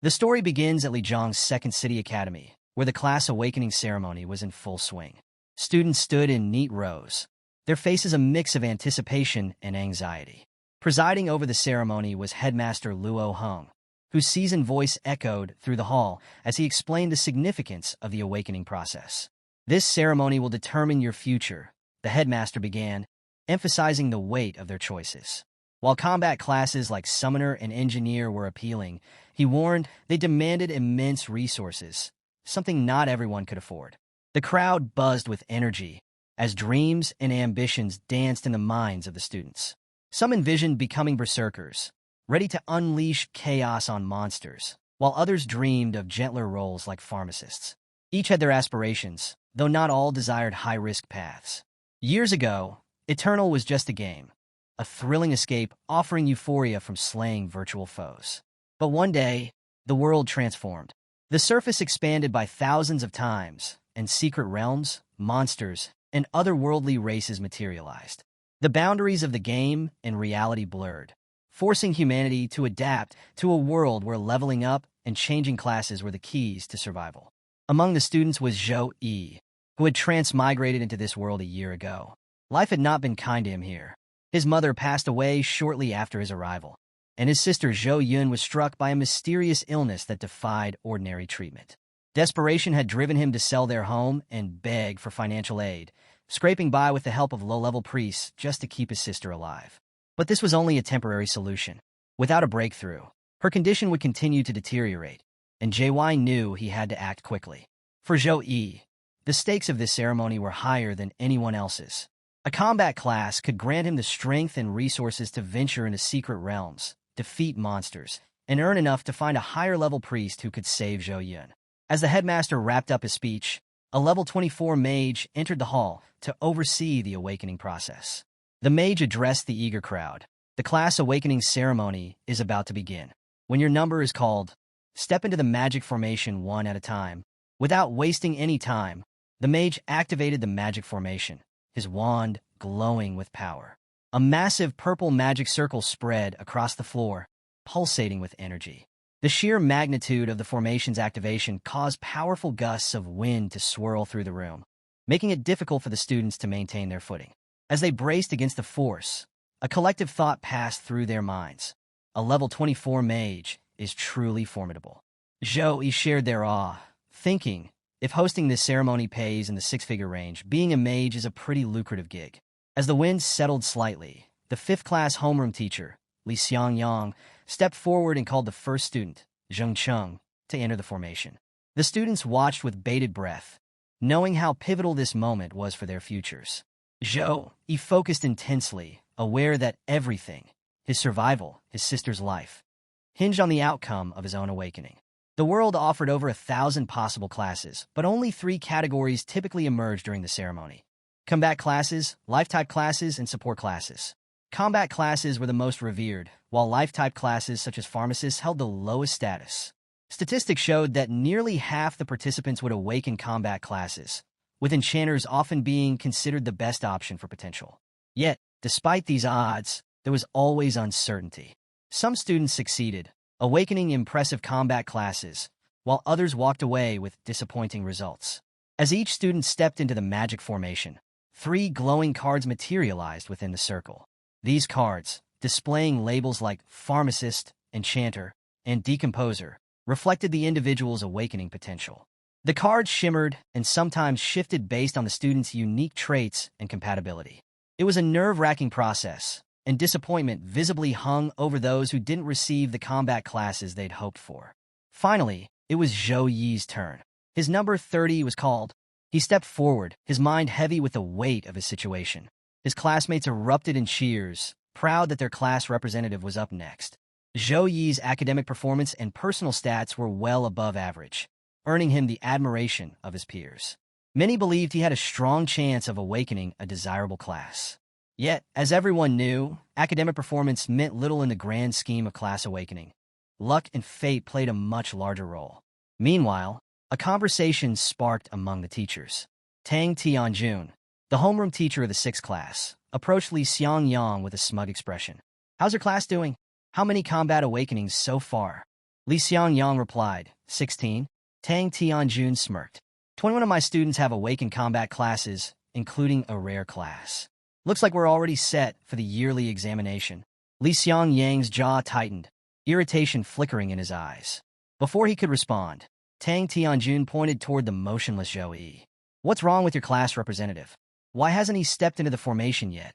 The story begins at Li Zhang's Second City Academy, where the class awakening ceremony was in full swing. Students stood in neat rows, their faces a mix of anticipation and anxiety. Presiding over the ceremony was Headmaster Luo Heng, whose seasoned voice echoed through the hall as he explained the significance of the awakening process. "This ceremony will determine your future," the headmaster began, emphasizing the weight of their choices. While combat classes like Summoner and Engineer were appealing, he warned they demanded immense resources, something not everyone could afford. The crowd buzzed with energy as dreams and ambitions danced in the minds of the students. Some envisioned becoming berserkers, ready to unleash chaos on monsters, while others dreamed of gentler roles like pharmacists. Each had their aspirations, though not all desired high-risk paths. Years ago, Eternal was just a game, a thrilling escape offering euphoria from slaying virtual foes. But one day, the world transformed. The surface expanded by thousands of times, and secret realms, monsters, and otherworldly races materialized. The boundaries of the game and reality blurred, forcing humanity to adapt to a world where leveling up and changing classes were the keys to survival. Among the students was Zhou Yi, who had transmigrated into this world a year ago. Life had not been kind to him here. His mother passed away shortly after his arrival, and his sister Zhou Yun was struck by a mysterious illness that defied ordinary treatment. Desperation had driven him to sell their home and beg for financial aid, scraping by with the help of low-level priests just to keep his sister alive. But this was only a temporary solution. Without a breakthrough, her condition would continue to deteriorate, and JY knew he had to act quickly. For Zhou Yi, the stakes of this ceremony were higher than anyone else's. A combat class could grant him the strength and resources to venture into secret realms, defeat monsters, and earn enough to find a higher-level priest who could save Zhou Yun. As the headmaster wrapped up his speech, a level 24 mage entered the hall to oversee the awakening process. The mage addressed the eager crowd. "The class awakening ceremony is about to begin. When your number is called, step into the magic formation one at a time." Without wasting any time, the mage activated the magic formation, his wand glowing with power. A massive purple magic circle spread across the floor, pulsating with energy. The sheer magnitude of the formation's activation caused powerful gusts of wind to swirl through the room, making it difficult for the students to maintain their footing. As they braced against the force, a collective thought passed through their minds. A level 24 mage is truly formidable. Zhou Yi shared their awe, thinking, if hosting this ceremony pays in the six-figure range, being a mage is a pretty lucrative gig. As the wind settled slightly, the fifth-class homeroom teacher, Li Xiangyang, stepped forward and called the first student, Zheng Cheng, to enter the formation. The students watched with bated breath, knowing how pivotal this moment was for their futures. Zhou Yi focused intensely, aware that everything, his survival, his sister's life, hinged on the outcome of his own awakening. The world offered over 1,000 possible classes, but only 3 categories typically emerged during the ceremony: combat classes, life-type classes, and support classes. Combat classes were the most revered, while life-type classes such as pharmacists held the lowest status. Statistics showed that nearly half the participants would awaken combat classes, with enchanters often being considered the best option for potential. Yet, despite these odds, there was always uncertainty. Some students succeeded, awakening impressive combat classes, while others walked away with disappointing results. As each student stepped into the magic formation, 3 glowing cards materialized within the circle. These cards, displaying labels like Pharmacist, Enchanter, and Decomposer, reflected the individual's awakening potential. The cards shimmered and sometimes shifted based on the student's unique traits and compatibility. It was a nerve-wracking process, and disappointment visibly hung over those who didn't receive the combat classes they'd hoped for. Finally, it was Zhou Yi's turn. His number 30 was called. He stepped forward, his mind heavy with the weight of his situation. His classmates erupted in cheers, proud that their class representative was up next. Zhou Yi's academic performance and personal stats were well above average, earning him the admiration of his peers. Many believed he had a strong chance of awakening a desirable class. Yet, as everyone knew, academic performance meant little in the grand scheme of class awakening. Luck and fate played a much larger role. Meanwhile, a conversation sparked among the teachers. Tang Tianjun, the homeroom teacher of the 6th class, approached Li Xiangyang with a smug expression. "How's your class doing? How many combat awakenings so far?" Li Xiangyang replied, 16. Tang Tianjun smirked. 21 of my students have awakened combat classes, including a rare class. Looks like we're already set for the yearly examination. Li Xiangyang's jaw tightened, irritation flickering in his eyes. Before he could respond, Tang Tianjun pointed toward the motionless Zhou Yi. What's wrong with your class representative? Why hasn't he stepped into the formation yet?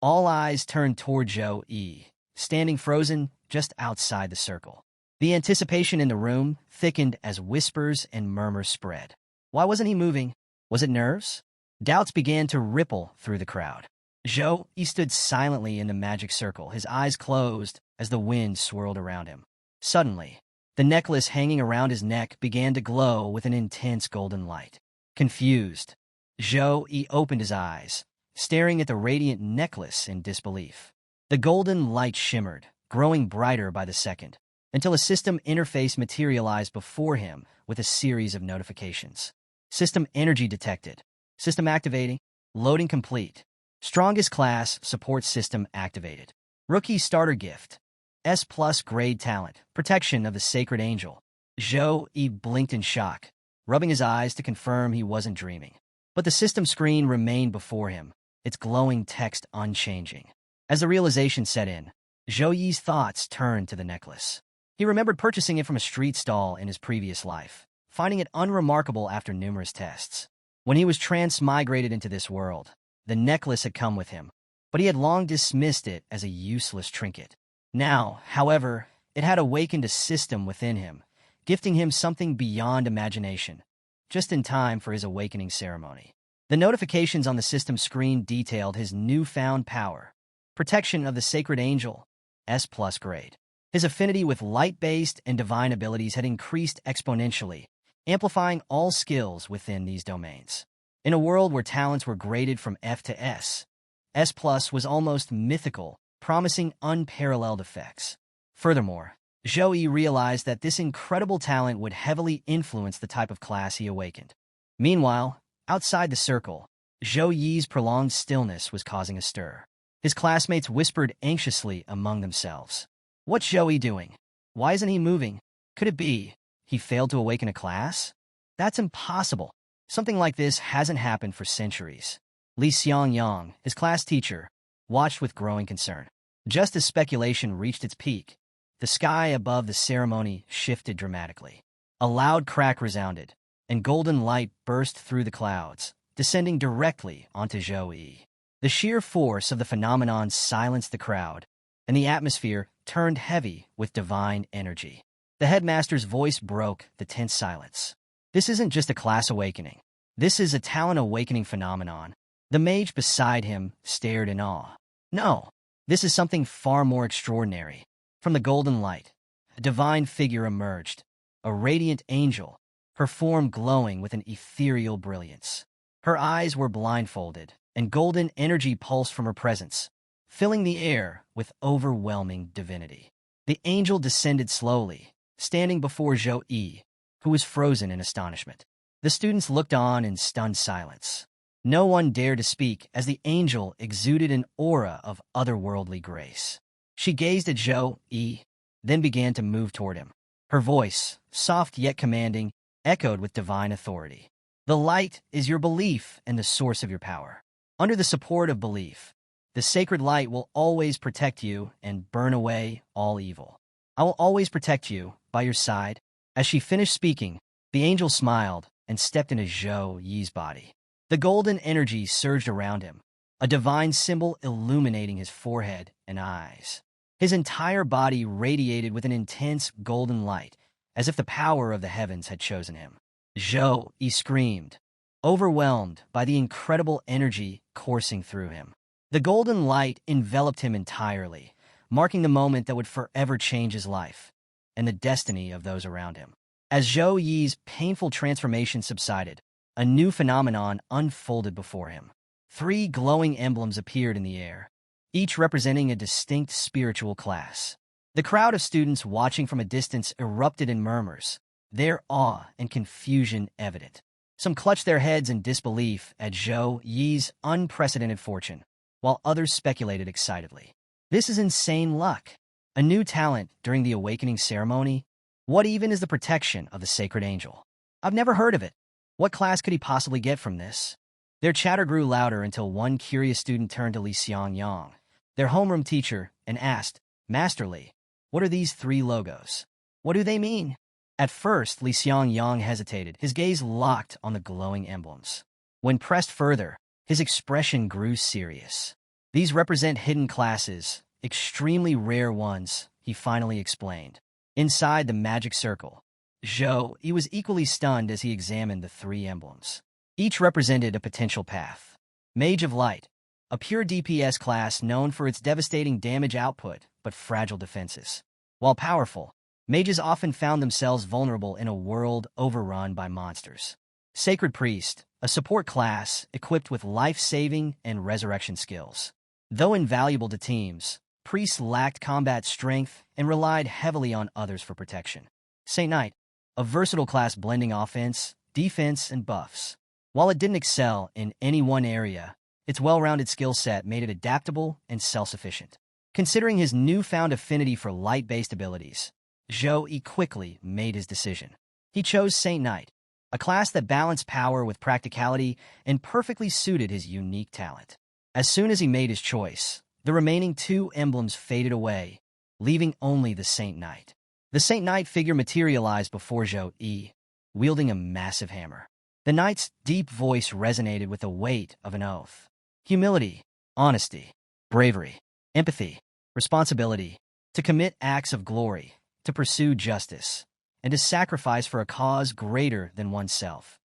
All eyes turned toward Zhou Yi, standing frozen just outside the circle. The anticipation in the room thickened as whispers and murmurs spread. Why wasn't he moving? Was it nerves? Doubts began to ripple through the crowd. Zhou Yi stood silently in the magic circle, his eyes closed as the wind swirled around him. Suddenly, the necklace hanging around his neck began to glow with an intense golden light. Confused, Zhou Yi opened his eyes, staring at the radiant necklace in disbelief. The golden light shimmered, growing brighter by the second, until a system interface materialized before him with a series of notifications. System energy detected. System activating. Loading complete. Strongest class support system activated. Rookie starter gift. S+ grade talent. Protection of the sacred angel. Zhou Yi blinked in shock, rubbing his eyes to confirm he wasn't dreaming. But the system screen remained before him, its glowing text unchanging. As the realization set in, Zhou Yi's thoughts turned to the necklace. He remembered purchasing it from a street stall in his previous life, finding it unremarkable after numerous tests. When he was transmigrated into this world, the necklace had come with him, but he had long dismissed it as a useless trinket. Now, however, it had awakened a system within him, gifting him something beyond imagination, just in time for his awakening ceremony. The notifications on the system screen detailed his newfound power. Protection of the sacred angel, S+ grade. His affinity with light-based and divine abilities had increased exponentially, amplifying all skills within these domains. In a world where talents were graded from F to S, S+ was almost mythical, promising unparalleled effects. Furthermore, Zhou Yi realized that this incredible talent would heavily influence the type of class he awakened. Meanwhile, outside the circle, Zhou Yi's prolonged stillness was causing a stir. His classmates whispered anxiously among themselves. What's Zhou Yi doing? Why isn't he moving? Could it be he failed to awaken a class? That's impossible. Something like this hasn't happened for centuries. Li Xiangyang, his class teacher, watched with growing concern. Just as speculation reached its peak, the sky above the ceremony shifted dramatically. A loud crack resounded, and golden light burst through the clouds, descending directly onto Zhou Yi. The sheer force of the phenomenon silenced the crowd, and the atmosphere turned heavy with divine energy. The headmaster's voice broke the tense silence. This isn't just a class awakening. This is a talent awakening phenomenon. The mage beside him stared in awe. No, this is something far more extraordinary. From the golden light, a divine figure emerged, a radiant angel, her form glowing with an ethereal brilliance. Her eyes were blindfolded, and golden energy pulsed from her presence, filling the air with overwhelming divinity. The angel descended slowly, standing before Zhou Yi, who was frozen in astonishment. The students looked on in stunned silence. No one dared to speak as the angel exuded an aura of otherworldly grace. She gazed at Zhou Yi, then began to move toward him. Her voice, soft yet commanding, echoed with divine authority. The light is your belief and the source of your power. Under the support of belief, the sacred light will always protect you and burn away all evil. I will always protect you, by your side. As she finished speaking, the angel smiled and stepped into Zhou Yi's body. The golden energy surged around him, a divine symbol illuminating his forehead and eyes. His entire body radiated with an intense golden light, as if the power of the heavens had chosen him. Zhou Yi screamed, overwhelmed by the incredible energy coursing through him. The golden light enveloped him entirely, marking the moment that would forever change his life and the destiny of those around him. As Zhou Yi's painful transformation subsided, a new phenomenon unfolded before him. 3 glowing emblems appeared in the air, each representing a distinct spiritual class. The crowd of students watching from a distance erupted in murmurs, their awe and confusion evident. Some clutched their heads in disbelief at Zhou Yi's unprecedented fortune, while others speculated excitedly. This is insane luck. A new talent during the awakening ceremony? What even is the protection of the sacred angel? I've never heard of it. What class could he possibly get from this? Their chatter grew louder until one curious student turned to Li Xiangyang, their homeroom teacher, and asked, Master Li, what are these three logos? What do they mean? At first, Li Xiangyang hesitated, his gaze locked on the glowing emblems. When pressed further, his expression grew serious. These represent hidden classes, extremely rare ones, he finally explained. Inside the magic circle, he was equally stunned as he examined the three emblems. Each represented a potential path. Mage of Light, a pure DPS class known for its devastating damage output but fragile defenses. While powerful, mages often found themselves vulnerable in a world overrun by monsters. Sacred Priest, a support class equipped with life-saving and resurrection skills. Though invaluable to teams, priests lacked combat strength and relied heavily on others for protection. Saint Knight, a versatile class blending offense, defense, and buffs. While it didn't excel in any one area, its well-rounded skill set made it adaptable and self-sufficient. Considering his newfound affinity for light-based abilities, He quickly made his decision. He chose Saint Knight, a class that balanced power with practicality and perfectly suited his unique talent. As soon as he made his choice, the remaining two emblems faded away, leaving only the Saint Knight. The Saint Knight figure materialized before Yi, wielding a massive hammer. The knight's deep voice resonated with the weight of an oath. Humility, honesty, bravery, empathy, responsibility, to commit acts of glory, to pursue justice, and to sacrifice for a cause greater than oneself.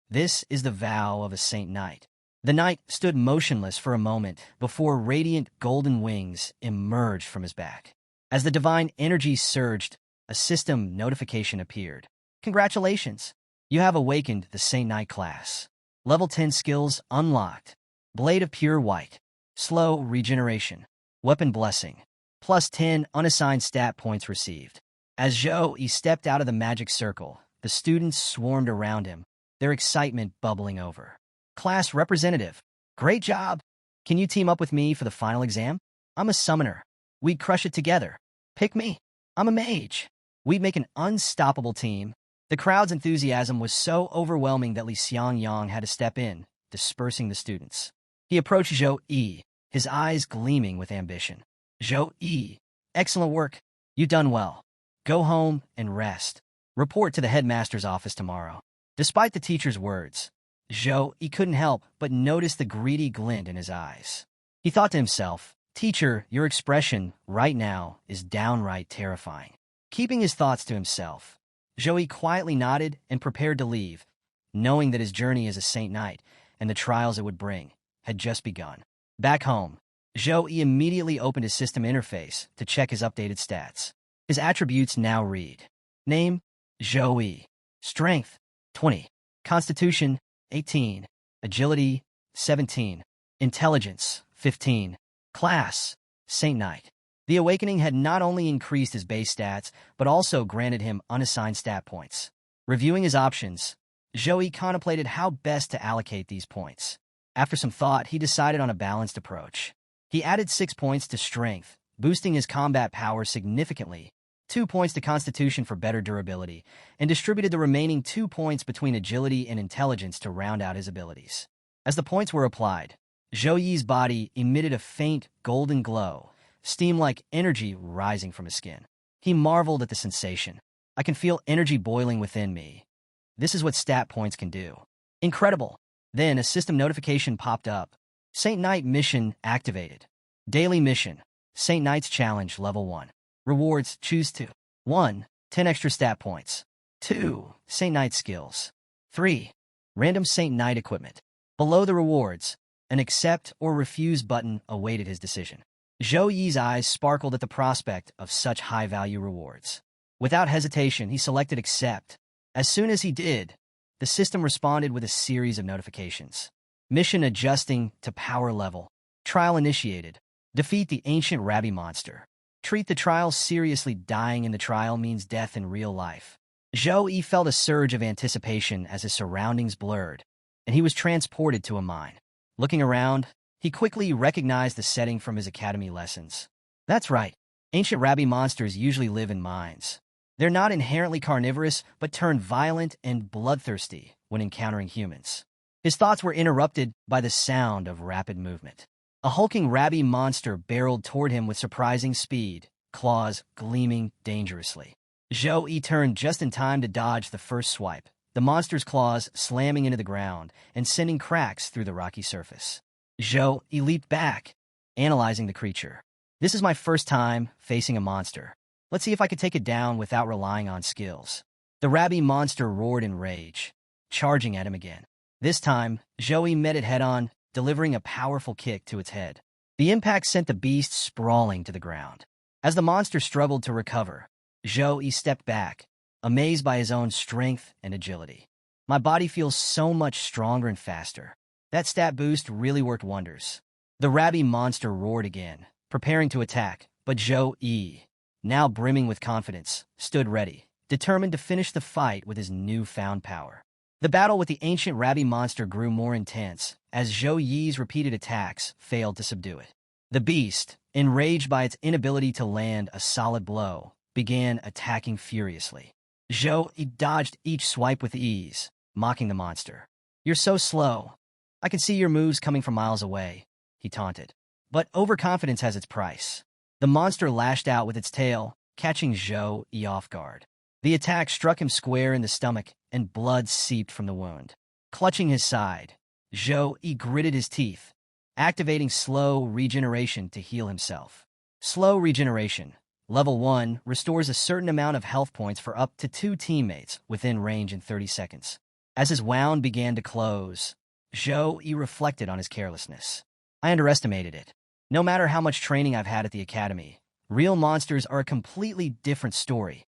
This is the vow of a Saint Knight. The knight stood motionless for a moment before radiant golden wings emerged from his back. As the divine energy surged, a system notification appeared. Congratulations! You have awakened the Saint Knight class. Level 10 skills unlocked. Blade of Pure White. Slow regeneration. Weapon Blessing. Plus 10 unassigned stat points received. As He stepped out of the magic circle, the students swarmed around him, their excitement bubbling over. Class representative. Great job! Can you team up with me for the final exam? I'm a summoner. We'd crush it together. Pick me. I'm a mage. We'd make an unstoppable team. The crowd's enthusiasm was so overwhelming that Li Xiangyang had to step in, dispersing the students. He approached Yi, his eyes gleaming with ambition. Yi, excellent work. You've done well. Go home and rest. Report to the headmaster's office tomorrow. Despite the teacher's words, Yi couldn't help but notice the greedy glint in his eyes. He thought to himself, Teacher, your expression right now is downright terrifying. Keeping his thoughts to himself, Yi quietly nodded and prepared to leave, knowing that his journey as a Saint Knight and the trials it would bring had just begun. Back home, Yi immediately opened his system interface to check his updated stats. His attributes now read: Name, Yi. Strength, 20. Constitution, 18. Agility, 17. Intelligence, 15. Class, Saint Knight. The awakening had not only increased his base stats, but also granted him unassigned stat points. Reviewing his options, Yi contemplated how best to allocate these points. After some thought, he decided on a balanced approach. He added 6 points to strength, boosting his combat power significantly, 2 points to constitution for better durability, and distributed the remaining 2 points between agility and intelligence to round out his abilities. As the points were applied, Yi's body emitted a faint golden glow, steam-like energy rising from his skin. He marveled at the sensation. I can feel energy boiling within me. This is what stat points can do. Incredible! Then a system notification popped up. Saint Knight mission activated. Daily mission. Saint Knight's Challenge Level 1. Rewards, choose 2. 1. 10 extra stat points. 2. Saint Knight skills. 3. Random Saint Knight equipment. Below the rewards, an accept or refuse button awaited his decision. Yi's eyes sparkled at the prospect of such high-value rewards. Without hesitation, he selected accept. As soon as he did, the system responded with a series of notifications. Mission adjusting to power level. Trial initiated. Defeat the ancient Rabbi monster. Treat the trial seriously. Dying in the trial means death in real life. Yi felt a surge of anticipation as his surroundings blurred, and he was transported to a mine. Looking around, he quickly recognized the setting from his academy lessons. That's right. Ancient Rabbi monsters usually live in mines. They're not inherently carnivorous, but turn violent and bloodthirsty when encountering humans. His thoughts were interrupted by the sound of rapid movement. A hulking rabby monster barreled toward him with surprising speed, claws gleaming dangerously. Zhou Yi turned just in time to dodge the first swipe, the monster's claws slamming into the ground and sending cracks through the rocky surface. Zhou Yi leaped back, analyzing the creature. This is my first time facing a monster. Let's see if I could take it down without relying on skills. The rabby monster roared in rage, charging at him again. This time, Zhou Yi met it head-on, delivering a powerful kick to its head. The impact sent the beast sprawling to the ground. As the monster struggled to recover, Zhou Yi stepped back, amazed by his own strength and agility. My body feels so much stronger and faster. That stat boost really worked wonders. The rabby monster roared again, preparing to attack, but Zhou Yi, now brimming with confidence, stood ready, determined to finish the fight with his newfound power. The battle with the ancient rabby monster grew more intense as Zhou Yi's repeated attacks failed to subdue it. The beast, enraged by its inability to land a solid blow, began attacking furiously. Zhou Yi dodged each swipe with ease, mocking the monster. "You're so slow. I can see your moves coming from miles away," he taunted. But overconfidence has its price. The monster lashed out with its tail, catching Zhou Yi off guard. The attack struck him square in the stomach, and blood seeped from the wound. Clutching his side, Zhou Yi gritted his teeth, activating slow regeneration to heal himself. Slow regeneration, level 1, restores a certain amount of health points for up to 2 teammates within range in 30 seconds. As his wound began to close, Zhou Yi reflected on his carelessness. I underestimated it. No matter how much training I've had at the academy, real monsters are a completely different story.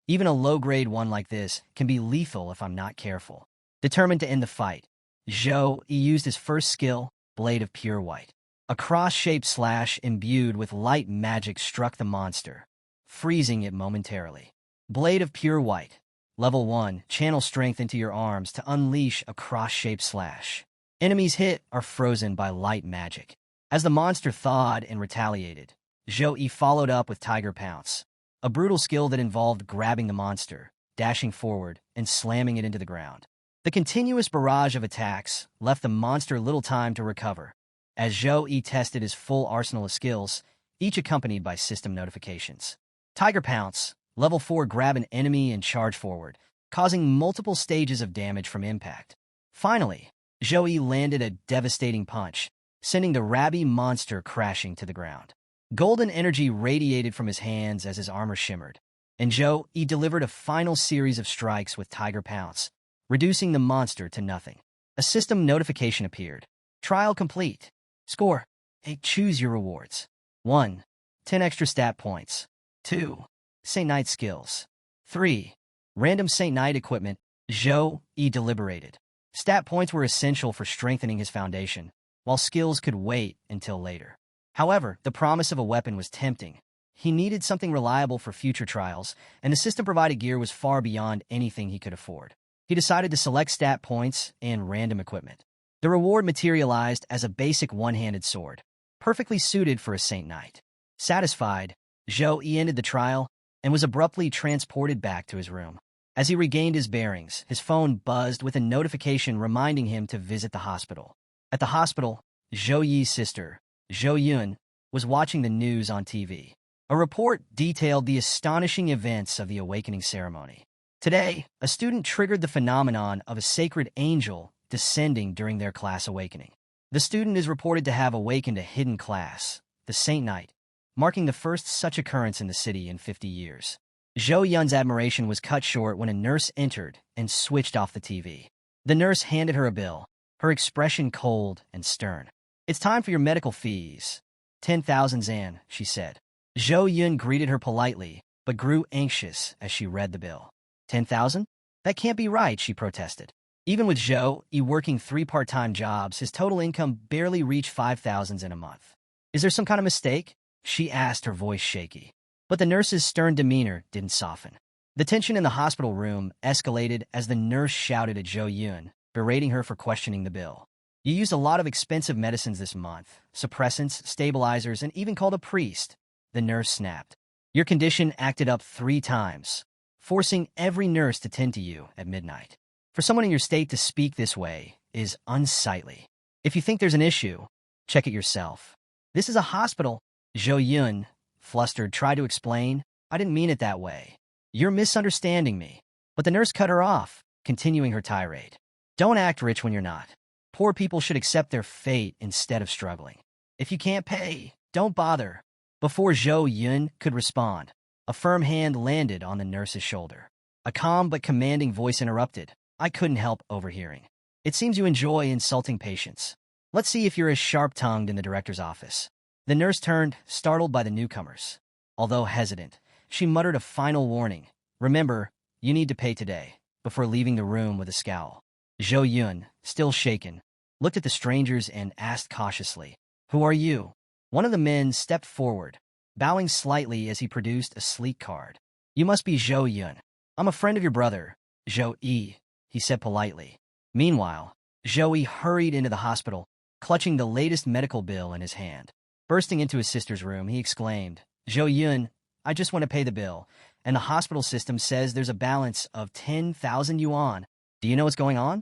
Even a low-grade one like this can be lethal if I'm not careful. Determined to end the fight, Zhou Yi used his first skill, Blade of Pure White. A cross-shaped slash imbued with light magic struck the monster, freezing it momentarily. Blade of Pure White. Level 1, channel strength into your arms to unleash a cross-shaped slash. Enemies hit are frozen by light magic. As the monster thawed and retaliated, Zhou Yi followed up with Tiger Pounce, a brutal skill that involved grabbing the monster, dashing forward, and slamming it into the ground. The continuous barrage of attacks left the monster little time to recover, as Zhou Yi tested his full arsenal of skills, each accompanied by system notifications. Tiger Pounce, level 4, grab an enemy and charge forward, causing multiple stages of damage from impact. Finally, Zhou Yi landed a devastating punch, sending the rabby monster crashing to the ground. Golden energy radiated from his hands as his armor shimmered, and Zhou Yi delivered a final series of strikes with Tiger Pounce, reducing the monster to nothing. A system notification appeared. Trial complete. Score. 8. Choose your rewards. 1. 10 extra stat points. 2. Saint Knight skills. 3. Random Saint Knight equipment. Zhou Yi deliberated. Stat points were essential for strengthening his foundation, while skills could wait until later. However, the promise of a weapon was tempting. He needed something reliable for future trials, and the system-provided gear was far beyond anything he could afford. He decided to select stat points and random equipment. The reward materialized as a basic one-handed sword, perfectly suited for a Saint Knight. Satisfied, Zhou Yi ended the trial and was abruptly transported back to his room. As he regained his bearings, his phone buzzed with a notification reminding him to visit the hospital. At the hospital, Zhou Yi's sister, Zhou Yun, was watching the news on TV. A report detailed the astonishing events of the awakening ceremony. Today, a student triggered the phenomenon of a sacred angel descending during their class awakening. The student is reported to have awakened a hidden class, the Saint Knight, marking the first such occurrence in the city in 50 years. Zhou Yun's admiration was cut short when a nurse entered and switched off the TV. The nurse handed her a bill, her expression cold and stern. "It's time for your medical fees. 10,000 zan," she said. Zhou Yun greeted her politely, but grew anxious as she read the bill. 10,000? That can't be right, she protested. Even with Zhou Yi working 3 part-time jobs, his total income barely reached 5,000 in a month. "Is there some kind of mistake?" she asked, her voice shaky. But the nurse's stern demeanor didn't soften. The tension in the hospital room escalated as the nurse shouted at Zhou Yun, berating her for questioning the bill. "You used a lot of expensive medicines this month, suppressants, stabilizers, and even called a priest," the nurse snapped. "Your condition acted up 3 times. forcing every nurse to tend to you at midnight. For someone in your state to speak this way is unsightly. If you think there's an issue, check it yourself. This is a hospital. Zhou Yun, flustered, tried to explain. I didn't mean it that way. You're misunderstanding me. But the nurse cut her off, continuing her tirade. Don't act rich when you're not. Poor people should accept their fate instead of struggling. If you can't pay, don't bother. Before Zhou Yun could respond, a firm hand landed on the nurse's shoulder. A calm but commanding voice interrupted. I couldn't help overhearing. It seems you enjoy insulting patients. Let's see if you're as sharp-tongued in the director's office. The nurse turned, startled by the newcomers. Although hesitant, she muttered a final warning. Remember, you need to pay today, before leaving the room with a scowl. Zhou Yun, still shaken, looked at the strangers and asked cautiously, Who are you? One of the men stepped forward, bowing slightly as he produced a sleek card. You must be Zhou Yun. I'm a friend of your brother, Zhou Yi, he said politely. Meanwhile, Zhou Yi hurried into the hospital, clutching the latest medical bill in his hand. Bursting into his sister's room, he exclaimed, Zhou Yun, I just want to pay the bill, and the hospital system says there's a balance of 10,000 yuan. Do you know what's going on?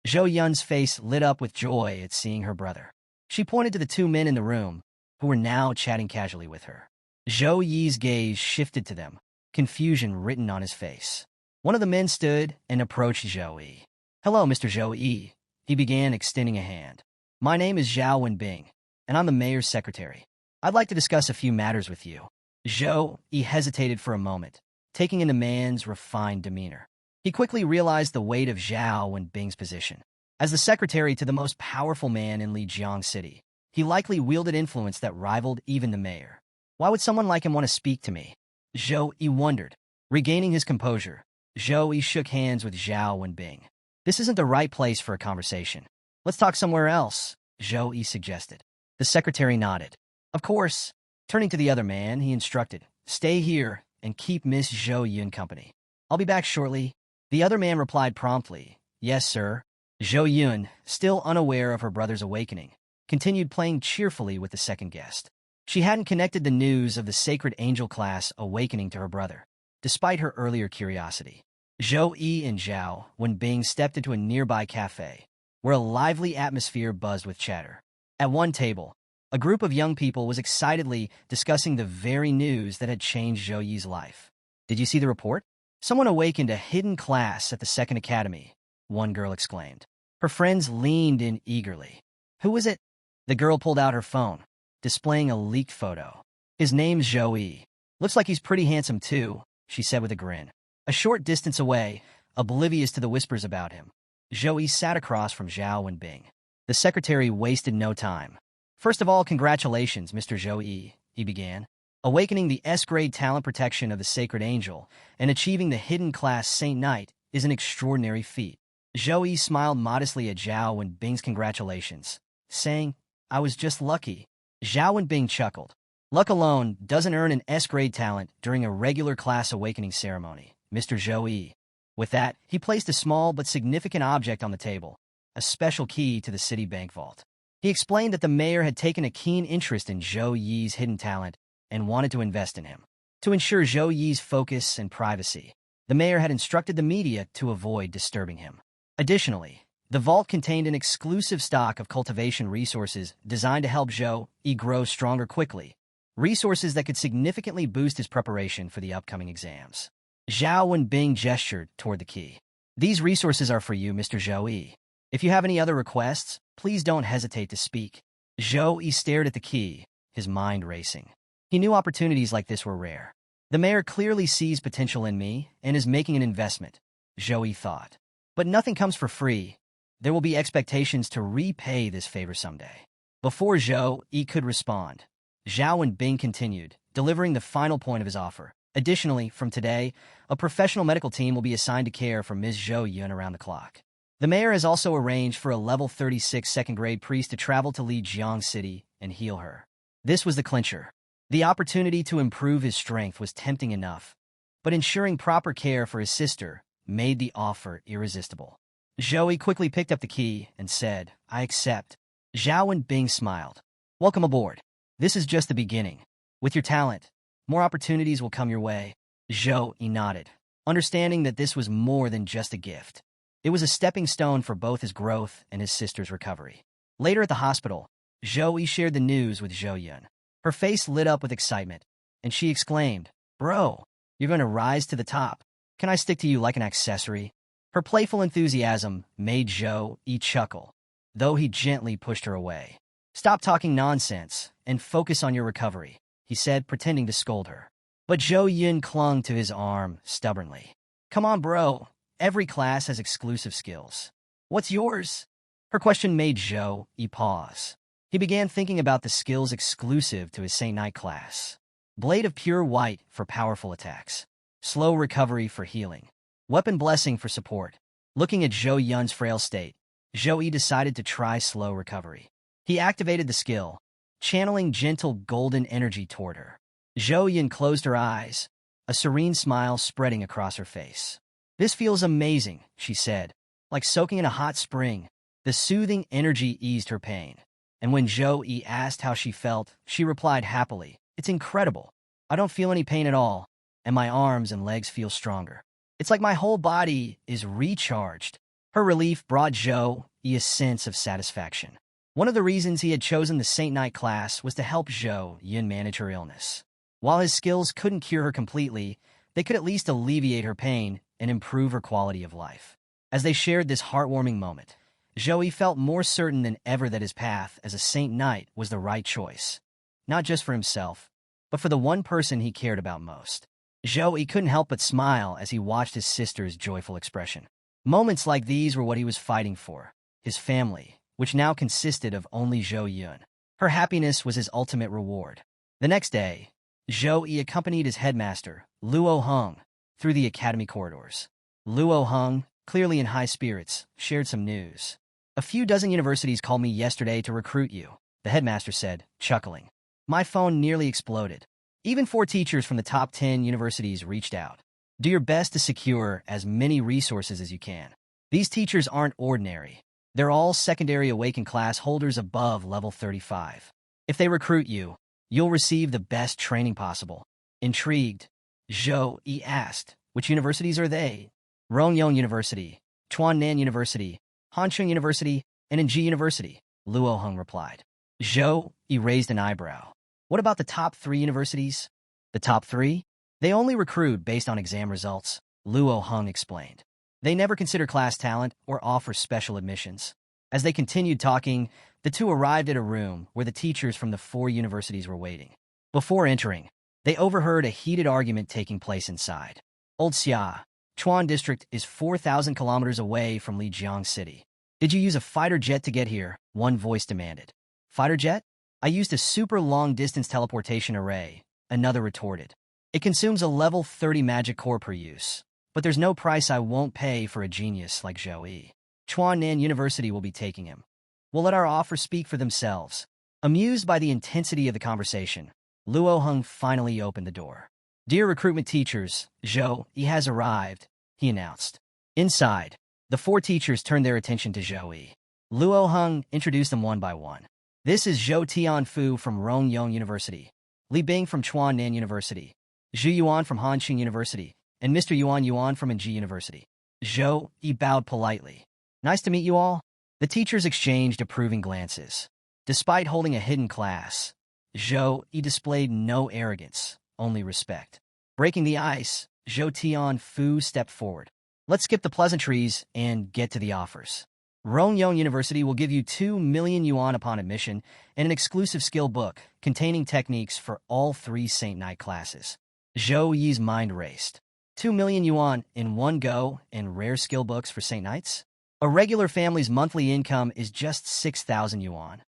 Zhou Yun's face lit up with joy at seeing her brother. She pointed to the two men in the room, who were now chatting casually with her. Zhou Yi's gaze shifted to them, confusion written on his face. One of the men stood and approached Zhou Yi. Hello, Mr. Zhou Yi, he began, extending a hand. My name is Zhao Wenbing, and I'm the mayor's secretary. I'd like to discuss a few matters with you. Zhou Yi hesitated for a moment, taking in the man's refined demeanor. He quickly realized the weight of Zhao Wenbing's position. As the secretary to the most powerful man in Lijiang City, he likely wielded influence that rivaled even the mayor. Why would someone like him want to speak to me? Zhou Yi wondered. Regaining his composure, Zhou Yi shook hands with Zhao Wenbing. This isn't the right place for a conversation. Let's talk somewhere else, Zhou Yi suggested. The secretary nodded. Of course. Turning to the other man, he instructed, Stay here and keep Miss Zhou Yun company. I'll be back shortly. The other man replied promptly, Yes, sir. Zhou Yun, still unaware of her brother's awakening, continued playing cheerfully with the second guest. She hadn't connected the news of the Sacred Angel class awakening to her brother, despite her earlier curiosity. Zhou Yi and Zhao Wenbing stepped into a nearby cafe, where a lively atmosphere buzzed with chatter. At one table, a group of young people was excitedly discussing the very news that had changed Zhou Yi's life. Did you see the report? Someone awakened a hidden class at the Second Academy, one girl exclaimed. Her friends leaned in eagerly. Who is it? The girl pulled out her phone, displaying a leaked photo. His name's Zhou Yi. Looks like he's pretty handsome too, she said with a grin. A short distance away, oblivious to the whispers about him, Zhou Yi sat across from Zhao Wenbing. The secretary wasted no time. First of all, congratulations, Mr. Zhou Yi, he began. Awakening the S-grade talent protection of the Sacred Angel and achieving the hidden class Saint Knight is an extraordinary feat. Zhou Yi smiled modestly at Zhao Wenbing's congratulations, saying, I was just lucky. Zhao Wenbing chuckled. Luck alone doesn't earn an S-grade talent during a regular class awakening ceremony, Mr. Zhou Yi. With that, he placed a small but significant object on the table, a special key to the city bank vault. He explained that the mayor had taken a keen interest in Zhou Yi's hidden talent and wanted to invest in him. To ensure Zhou Yi's focus and privacy, the mayor had instructed the media to avoid disturbing him. Additionally, the vault contained an exclusive stock of cultivation resources designed to help Zhou Yi grow stronger quickly, resources that could significantly boost his preparation for the upcoming exams. Zhao Wenbing gestured toward the key. These resources are for you, Mr. Zhou Yi. If you have any other requests, please don't hesitate to speak. Zhou Yi stared at the key, his mind racing. He knew opportunities like this were rare. The mayor clearly sees potential in me and is making an investment, Zhou Yi thought. But nothing comes for free. There will be expectations to repay this favor someday. Before Zhou Yi could respond, Zhao Wenbing continued, delivering the final point of his offer. Additionally, from today, a professional medical team will be assigned to care for Ms. Zhou Yun around the clock. The mayor has also arranged for a level 36 second-grade priest to travel to Lijiang City and heal her. This was the clincher. The opportunity to improve his strength was tempting enough, but ensuring proper care for his sister made the offer irresistible. Zhou Yi quickly picked up the key and said, I accept. Zhao Wenbing smiled. Welcome aboard. This is just the beginning. With your talent, more opportunities will come your way. Zhou Yi nodded. understanding that this was more than just a gift. It was a stepping stone for both his growth and his sister's recovery. Later at the hospital, Zhou Yi shared the news with Zhou Yun. Her face lit up with excitement, and she exclaimed, "Bro, you're going to rise to the top. Can I stick to you like an accessory?" Her playful enthusiasm made Zhou Yi chuckle, though he gently pushed her away. "Stop talking nonsense and focus on your recovery," he said, pretending to scold her. But Zhou Yun clung to his arm stubbornly. "Come on, bro. Every class has exclusive skills. What's yours?" Her question made Zhou Yi pause. He began thinking about the skills exclusive to his Saint Knight class. Blade of Pure White for powerful attacks. Slow Recovery for healing. Weapon Blessing for support. Looking at Zhou Yun's frail state, Zhou Yi decided to try Slow Recovery. He activated the skill, channeling gentle golden energy toward her. Zhou Yun closed her eyes, a serene smile spreading across her face. "This feels amazing," she said. Like soaking in a hot spring, the soothing energy eased her pain. And when Zhou Yi asked how she felt, she replied happily, "It's incredible. I don't feel any pain at all, and my arms and legs feel stronger. It's like my whole body is recharged." Her relief brought Zhou Yi a sense of satisfaction. One of the reasons he had chosen the Saint Knight class was to help Zhou Yun manage her illness. While his skills couldn't cure her completely, they could at least alleviate her pain and improve her quality of life. As they shared this heartwarming moment, Zhou Yi felt more certain than ever that his path as a Saint Knight was the right choice, not just for himself, but for the one person he cared about most. Zhou Yi couldn't help but smile as he watched his sister's joyful expression. Moments like these were what he was fighting for, his family, which now consisted of only Zhou Yun. Her happiness was his ultimate reward. The next day, Zhou Yi accompanied his headmaster, Luo Heng, through the academy corridors. Luo Heng, clearly in high spirits, shared some news. "A few dozen universities called me yesterday to recruit you," the headmaster said, chuckling. "My phone nearly exploded. Even 4 teachers from the top 10 universities reached out. Do your best to secure as many resources as you can. These teachers aren't ordinary. They're all secondary awakened class holders above level 35. If they recruit you, you'll receive the best training possible." Intrigued, Zhou Yi asked, "Which universities are they?" "Rongyong University, Chuannan University, Hancheng University, and Enji University," Luo Heng replied. Zhou Yi raised an eyebrow. "What about the top 3 universities?" "The top 3? They only recruit based on exam results," Luo Heng explained. "They never consider class talent or offer special admissions." As they continued talking, the two arrived at a room where the teachers from the 4 universities were waiting. Before entering, they overheard a heated argument taking place inside. "Old Xia, Chuan District is 4,000 kilometers away from Lijiang City. Did you use a fighter jet to get here?" one voice demanded. "Fighter jet? I used a super long-distance teleportation array," another retorted. "It consumes a level 30 magic core per use, but there's no price I won't pay for a genius like Zhou Yi. Chuannan University will be taking him. We'll let our offers speak for themselves." Amused by the intensity of the conversation, Luo Heng finally opened the door. "Dear recruitment teachers, Zhou Yi has arrived," he announced. Inside, the 4 teachers turned their attention to Zhou Yi. Luo Heng introduced them one by one. "This is Zhou Tianfu from Rongyong University, Li Bing from Chuannan University, Zhu Yuan from Hanqing University, and Mr. Yuan from Enji University." Zhou Yi bowed politely. "Nice to meet you all." The teachers exchanged approving glances. Despite holding a hidden class, Zhou Yi displayed no arrogance, only respect. Breaking the ice, Zhou Tianfu stepped forward. "Let's skip the pleasantries and get to the offers. Rongyong University will give you 2 million yuan upon admission and an exclusive skill book containing techniques for all 3 Saint Knight classes." Zhou Yi's mind raced. 2 million yuan in one go and rare skill books for Saint Knights? A regular family's monthly income is just 6,000 yuan.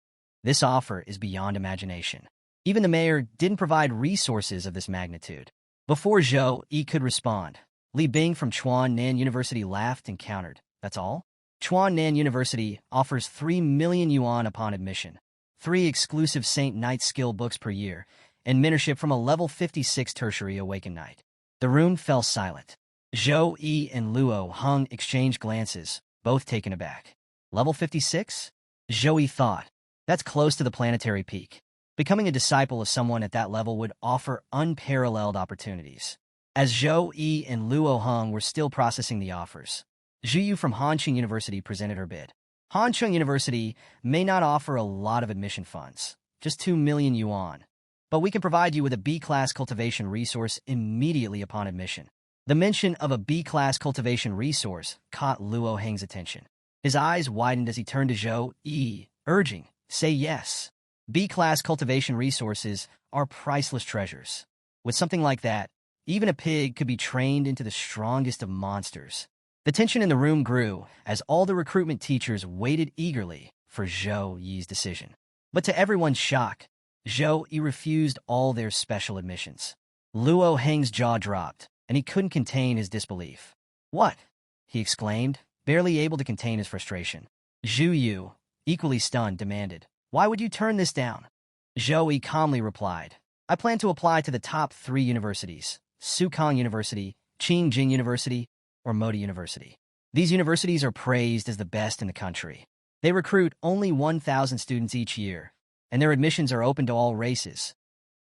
This offer is beyond imagination. Even the mayor didn't provide resources of this magnitude. Before Zhou Yi could respond, Li Bing from Chuannan University laughed and countered. "That's all? Chuannan University offers 3 million yuan upon admission, 3 exclusive Saint Knight skill books per year, and mentorship from a level 56 tertiary awakened knight." The room fell silent. Zhou Yi and Luo Heng exchanged glances, both taken aback. "Level 56? Zhou Yi thought. "That's close to the planetary peak. Becoming a disciple of someone at that level would offer unparalleled opportunities." as Zhou Yi and Luo Heng were still processing the offers. Zhu Yu from Hanqing University presented her bid. Hanqing University may not offer a lot of admission funds, just 2 million yuan, but we can provide you with a B-class cultivation resource immediately upon admission. The mention of a B-class cultivation resource caught Luo Heng's attention. His eyes widened as he turned to Zhou Yi, urging, "Say yes." B-class cultivation resources are priceless treasures. With something like that, even a pig could be trained into the strongest of monsters. The tension in the room grew as all the recruitment teachers waited eagerly for Zhou Yi's decision. But to everyone's shock, Zhou Yi refused all their special admissions. Luo Heng's jaw dropped, and he couldn't contain his disbelief. "What?" he exclaimed, barely able to contain his frustration. Zhu Yu, equally stunned, demanded, "Why would you turn this down?" Zhou Yi calmly replied, "I plan to apply to the top 3 universities, Sukong University, Qingjing University, or Modi University. These universities are praised as the best in the country. They recruit only 1,000 students each year, and their admissions are open to all races,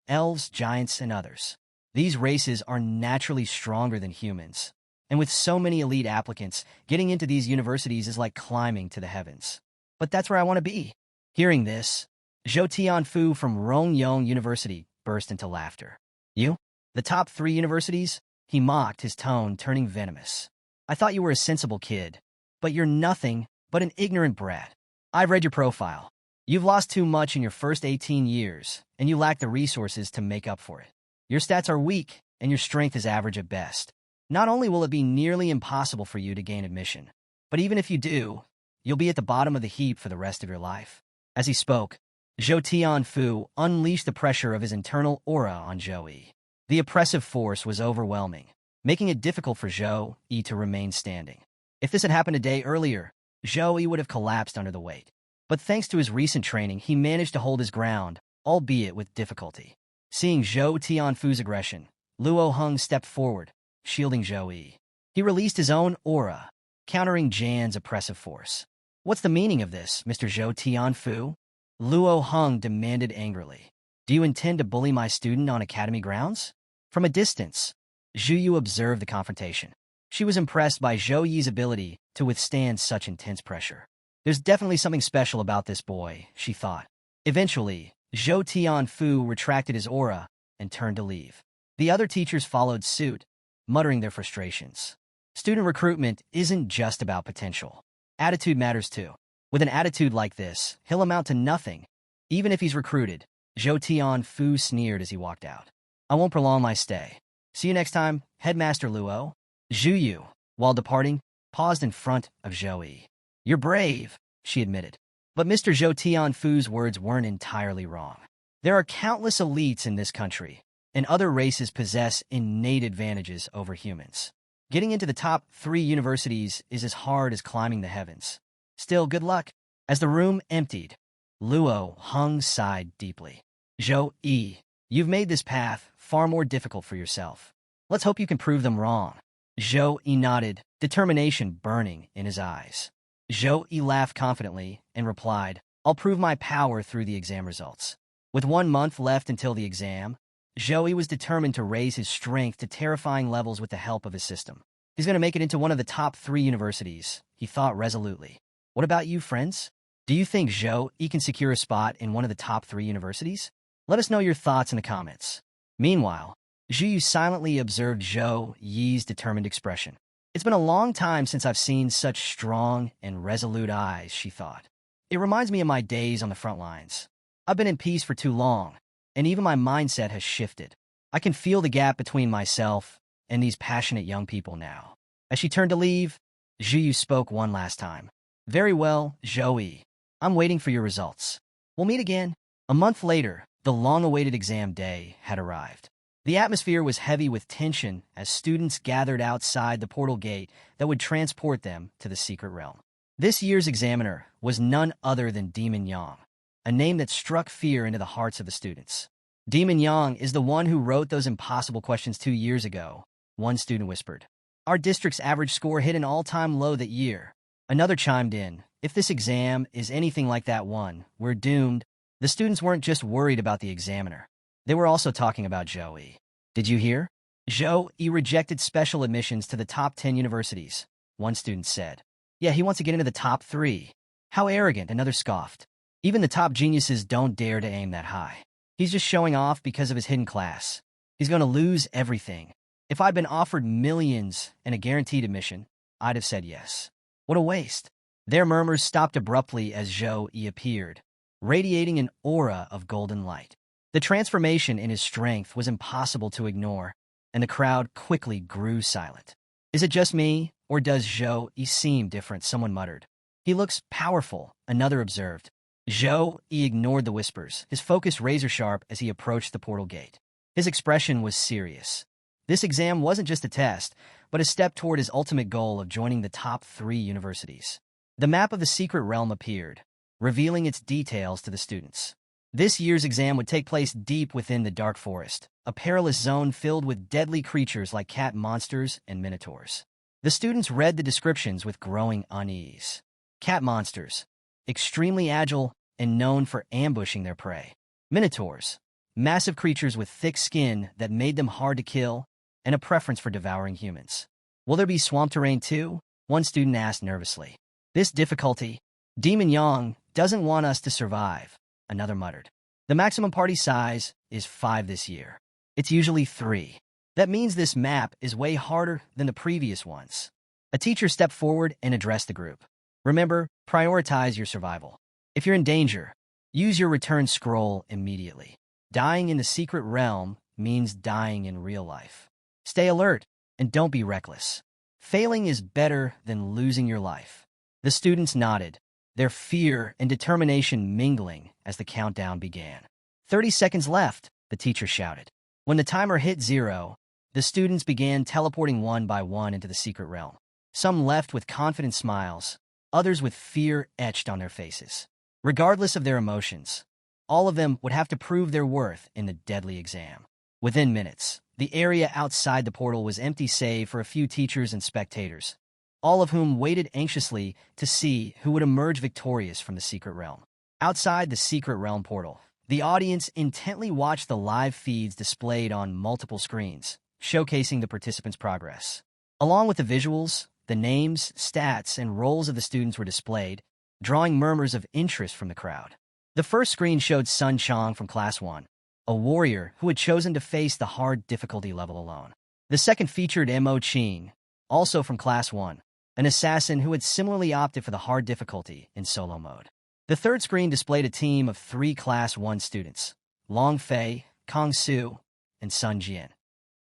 elves, giants, and others. These races are naturally stronger than humans, and with so many elite applicants, getting into these universities is like climbing to the heavens. But that's where I want to be." Hearing this, Zhou Tianfu from Rongyong University burst into laughter. "You? The top 3 universities?" He mocked, his tone turning venomous. "I thought you were a sensible kid, but you're nothing but an ignorant brat. I've read your profile. You've lost too much in your first 18 years, and you lack the resources to make up for it. Your stats are weak, and your strength is average at best. Not only will it be nearly impossible for you to gain admission, but even if you do, you'll be at the bottom of the heap for the rest of your life." As he spoke, Zhou Tianfu unleashed the pressure of his internal aura on Zhou Yi. The oppressive force was overwhelming, making it difficult for Zhou Yi to remain standing. If this had happened a day earlier, Zhou Yi would have collapsed under the weight. But thanks to his recent training, he managed to hold his ground, albeit with difficulty. Seeing Zhou Tianfu's aggression, Luo Heng stepped forward, shielding Zhou Yi. He released his own aura, countering Jan's oppressive force. "What's the meaning of this, Mr. Zhou Tianfu?" Luo Heng demanded angrily. "Do you intend to bully my student on academy grounds?" From a distance, Zhu Yu observed the confrontation. She was impressed by Zhou Yi's ability to withstand such intense pressure. "There's definitely something special about this boy," she thought. Eventually, Zhou Tianfu retracted his aura and turned to leave. The other teachers followed suit, muttering their frustrations. Student recruitment isn't just about potential. Attitude matters too. With an attitude like this, he'll amount to nothing, even if he's recruited. Zhou Tianfu sneered as he walked out. "I won't prolong my stay. See you next time, Headmaster Luo." Zhu Yu, while departing, paused in front of Zhou Yi. "You're brave," she admitted. But Mr. Zhou Tianfu's words weren't entirely wrong. There are countless elites in this country, and other races possess innate advantages over humans. Getting into the top 3 universities is as hard as climbing the heavens. Still, good luck. As the room emptied, Luo Heng sighed deeply. "Zhou Yi, you've made this path far more difficult for yourself. Let's hope you can prove them wrong." Zhou Yi nodded, determination burning in his eyes. Zhou Yi laughed confidently and replied, "I'll prove my power through the exam results." With 1 month left until the exam, Zhou Yi was determined to raise his strength to terrifying levels with the help of his system. He's going to make it into one of the top 3 universities, he thought resolutely. What about you, friends? Do you think Zhou Yi can secure a spot in one of the top 3 universities? Let us know your thoughts in the comments. Meanwhile, Zhu Yu silently observed Zhou Yi's determined expression. "It's been a long time since I've seen such strong and resolute eyes," she thought. "It reminds me of my days on the front lines. I've been in peace for too long, and even my mindset has shifted. I can feel the gap between myself and these passionate young people now." As she turned to leave, Zhu Yu spoke one last time. "Very well, Zhou Yi. I'm waiting for your results. We'll meet again." A month later, the long-awaited exam day had arrived. The atmosphere was heavy with tension as students gathered outside the portal gate that would transport them to the secret realm. This year's examiner was none other than Demon Yang, a name that struck fear into the hearts of the students. "Demon Yang is the one who wrote those impossible questions 2 years ago," one student whispered. "Our district's average score hit an all-time low that year." Another chimed in, "If this exam is anything like that one, we're doomed." The students weren't just worried about the examiner. They were also talking about Zhou Yi. "Did you hear? Zhou Yi rejected special admissions to the top 10 universities, one student said. Yeah, he wants to get into the top 3. How arrogant, another scoffed. Even the top geniuses don't dare to aim that high. He's just showing off because of his hidden class. He's going to lose everything. If I'd been offered millions and a guaranteed admission, I'd have said yes. What a waste. Their murmurs stopped abruptly as Zhou Yi appeared, radiating an aura of golden light. The transformation in his strength was impossible to ignore, and the crowd quickly grew silent. Is it just me, or does Zhou Yi seem different? Someone muttered. He looks powerful, another observed. Zhou Yi ignored the whispers, his focus razor-sharp as he approached the portal gate. His expression was serious. This exam wasn't just a test, but a step toward his ultimate goal of joining the top 3 universities. The map of the secret realm appeared, revealing its details to the students. This year's exam would take place deep within the dark forest, a perilous zone filled with deadly creatures like cat monsters and minotaurs. The students read the descriptions with growing unease. Cat monsters, extremely agile and known for ambushing their prey. Minotaurs, massive creatures with thick skin that made them hard to kill, and a preference for devouring humans. Will there be swamp terrain too? One student asked nervously. This difficulty, Demon Yang doesn't want us to survive, another muttered. The maximum party size is 5 this year. It's usually 3. That means this map is way harder than the previous ones. A teacher stepped forward and addressed the group. Remember, prioritize your survival. If you're in danger, use your return scroll immediately. Dying in the secret realm means dying in real life. Stay alert and don't be reckless. Failing is better than losing your life. The students nodded, their fear and determination mingling as the countdown began. 30 seconds left, the teacher shouted. When the timer hit 0, the students began teleporting one by one into the secret realm. Some left with confident smiles, others with fear etched on their faces. Regardless of their emotions, all of them would have to prove their worth in the deadly exam. Within minutes, the area outside the portal was empty save for a few teachers and spectators, all of whom waited anxiously to see who would emerge victorious from the secret realm. Outside the secret realm portal, the audience intently watched the live feeds displayed on multiple screens, showcasing the participants' progress. Along with the visuals, the names, stats, and roles of the students were displayed, drawing murmurs of interest from the crowd. The first screen showed Sun Chong from Class 1, a warrior who had chosen to face the hard difficulty level alone. The second featured Mo Qing, also from Class 1, an assassin who had similarly opted for the hard difficulty in solo mode. The third screen displayed a team of 3 Class 1 students, Long Fei, Kong Su, and Sun Jian,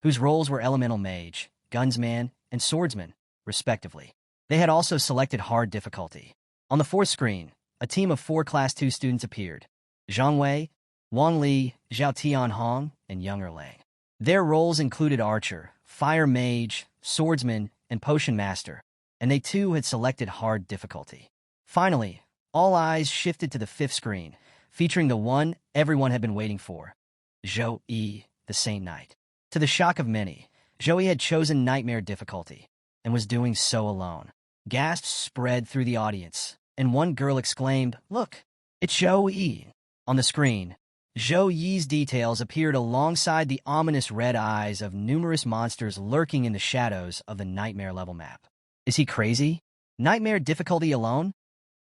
whose roles were Elemental Mage, Gunsman, and Swordsman, respectively. They had also selected hard difficulty. On the fourth screen, a team of 4 Class 2 students appeared, Zhang Wei, Wang Li, Zhao Tianhong, and Yang Erlang. Their roles included Archer, Fire Mage, Swordsman, and Potion Master, and they too had selected hard difficulty. Finally, all eyes shifted to the fifth screen, featuring the one everyone had been waiting for, Zhou Yi, the Saint Knight. To the shock of many, Zhou Yi had chosen Nightmare difficulty, and was doing so alone. Gasps spread through the audience, and one girl exclaimed, "Look, it's Zhou Yi." On the screen, Zhou Yi's details appeared alongside the ominous red eyes of numerous monsters lurking in the shadows of the Nightmare level map. Is he crazy? Nightmare difficulty alone?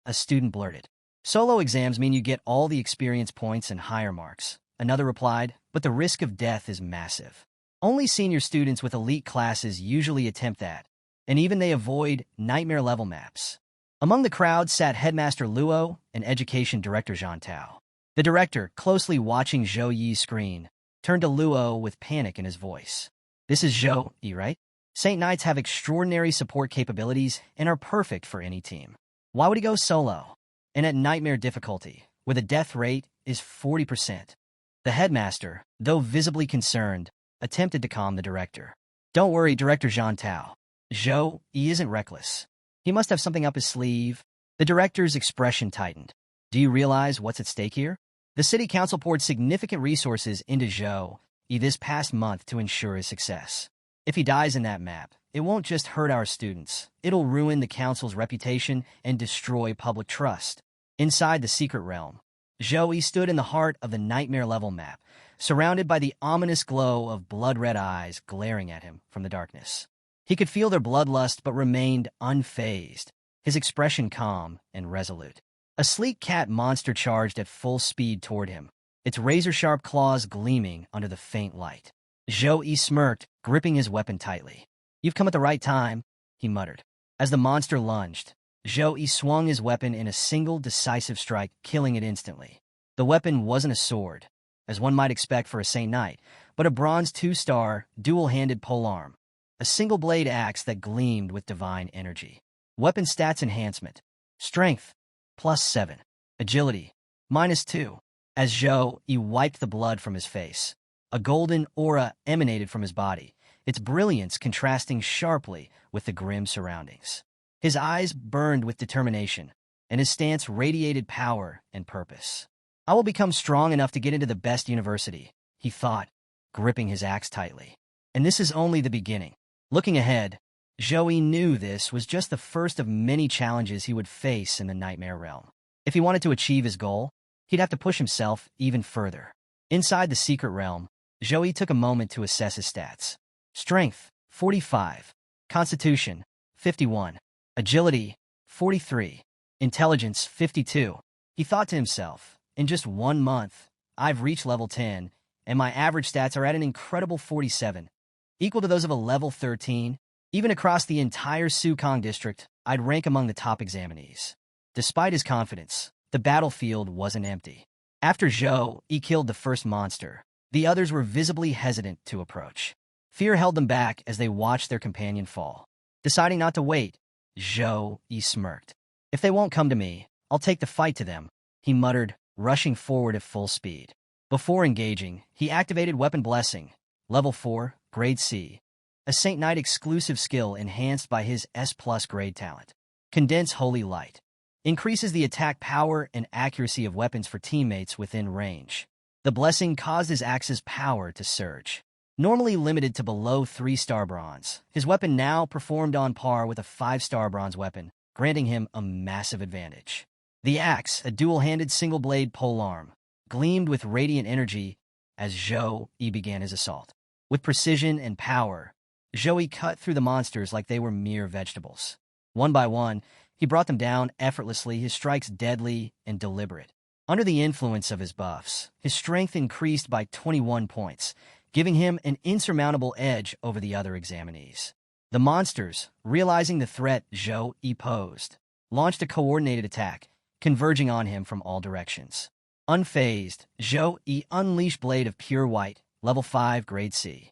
A student blurted. Solo exams mean you get all the experience points and higher marks. Another replied, but the risk of death is massive. Only senior students with elite classes usually attempt that, and even they avoid Nightmare level maps. Among the crowd sat Headmaster Luo and Education Director Zhang Tao. The director, closely watching Zhou Yi's screen, turned to Luo with panic in his voice. This is Zhou Yi, right? Saint Knights have extraordinary support capabilities and are perfect for any team. Why would he go solo? And at Nightmare difficulty, where the death rate is 40%. The headmaster, though visibly concerned, attempted to calm the director. Don't worry, Director Zhang Tao. Zhou Yi isn't reckless. He must have something up his sleeve. The director's expression tightened. Do you realize what's at stake here? The city council poured significant resources into Zhou Yi this past month to ensure his success. If he dies in that map, it won't just hurt our students. It'll ruin the council's reputation and destroy public trust. Inside the secret realm, Zhou Yi stood in the heart of the Nightmare level map, surrounded by the ominous glow of blood-red eyes glaring at him from the darkness. He could feel their bloodlust but remained unfazed, his expression calm and resolute. A sleek cat monster charged at full speed toward him, its razor-sharp claws gleaming under the faint light. Zhou Yi smirked, gripping his weapon tightly. "You've come at the right time," he muttered. As the monster lunged, Zhou Yi swung his weapon in a single decisive strike, killing it instantly. The weapon wasn't a sword, as one might expect for a Saint Knight, but a bronze 2-star, dual-handed polearm, a single-blade axe that gleamed with divine energy. Weapon stats enhancement. Strength, +7. Agility, -2. As Zhou Yi wiped the blood from his face, a golden aura emanated from his body, its brilliance contrasting sharply with the grim surroundings. His eyes burned with determination, and his stance radiated power and purpose. "I will become strong enough to get into the best university," he thought, gripping his axe tightly. And this is only the beginning. Looking ahead, Zhou Yi knew this was just the first of many challenges he would face in the Nightmare Realm. If he wanted to achieve his goal, he'd have to push himself even further. Inside the Secret Realm, Zhou Yi took a moment to assess his stats. Strength, 45. Constitution, 51. Agility, 43. Intelligence, 52. He thought to himself, in just 1 month, I've reached level 10, and my average stats are at an incredible 47, equal to those of a level 13. Even across the entire Sukong district, I'd rank among the top examinees. Despite his confidence, the battlefield wasn't empty. After Zhou Yi killed the first monster, the others were visibly hesitant to approach. Fear held them back as they watched their companion fall. Deciding not to wait, Zhou Yi smirked. "If they won't come to me, I'll take the fight to them," he muttered, rushing forward at full speed. Before engaging, he activated Weapon Blessing, Level 4, Grade C, a Saint Knight exclusive skill enhanced by his S+ grade talent. Condense Holy Light. Increases the attack power and accuracy of weapons for teammates within range. The blessing caused his axe's power to surge. Normally limited to below 3-star bronze, his weapon now performed on par with a 5-star bronze weapon, granting him a massive advantage. The axe, a dual-handed single-blade polearm, gleamed with radiant energy as Zhou Yi began his assault. With precision and power, Zhou Yi cut through the monsters like they were mere vegetables. One by one, he brought them down effortlessly, his strikes deadly and deliberate. Under the influence of his buffs, his strength increased by 21 points, giving him an insurmountable edge over the other examinees. The monsters, realizing the threat Zhou Yi posed, launched a coordinated attack, converging on him from all directions. Unfazed, Zhou Yi unleashed Blade of Pure White, Level 5, Grade C.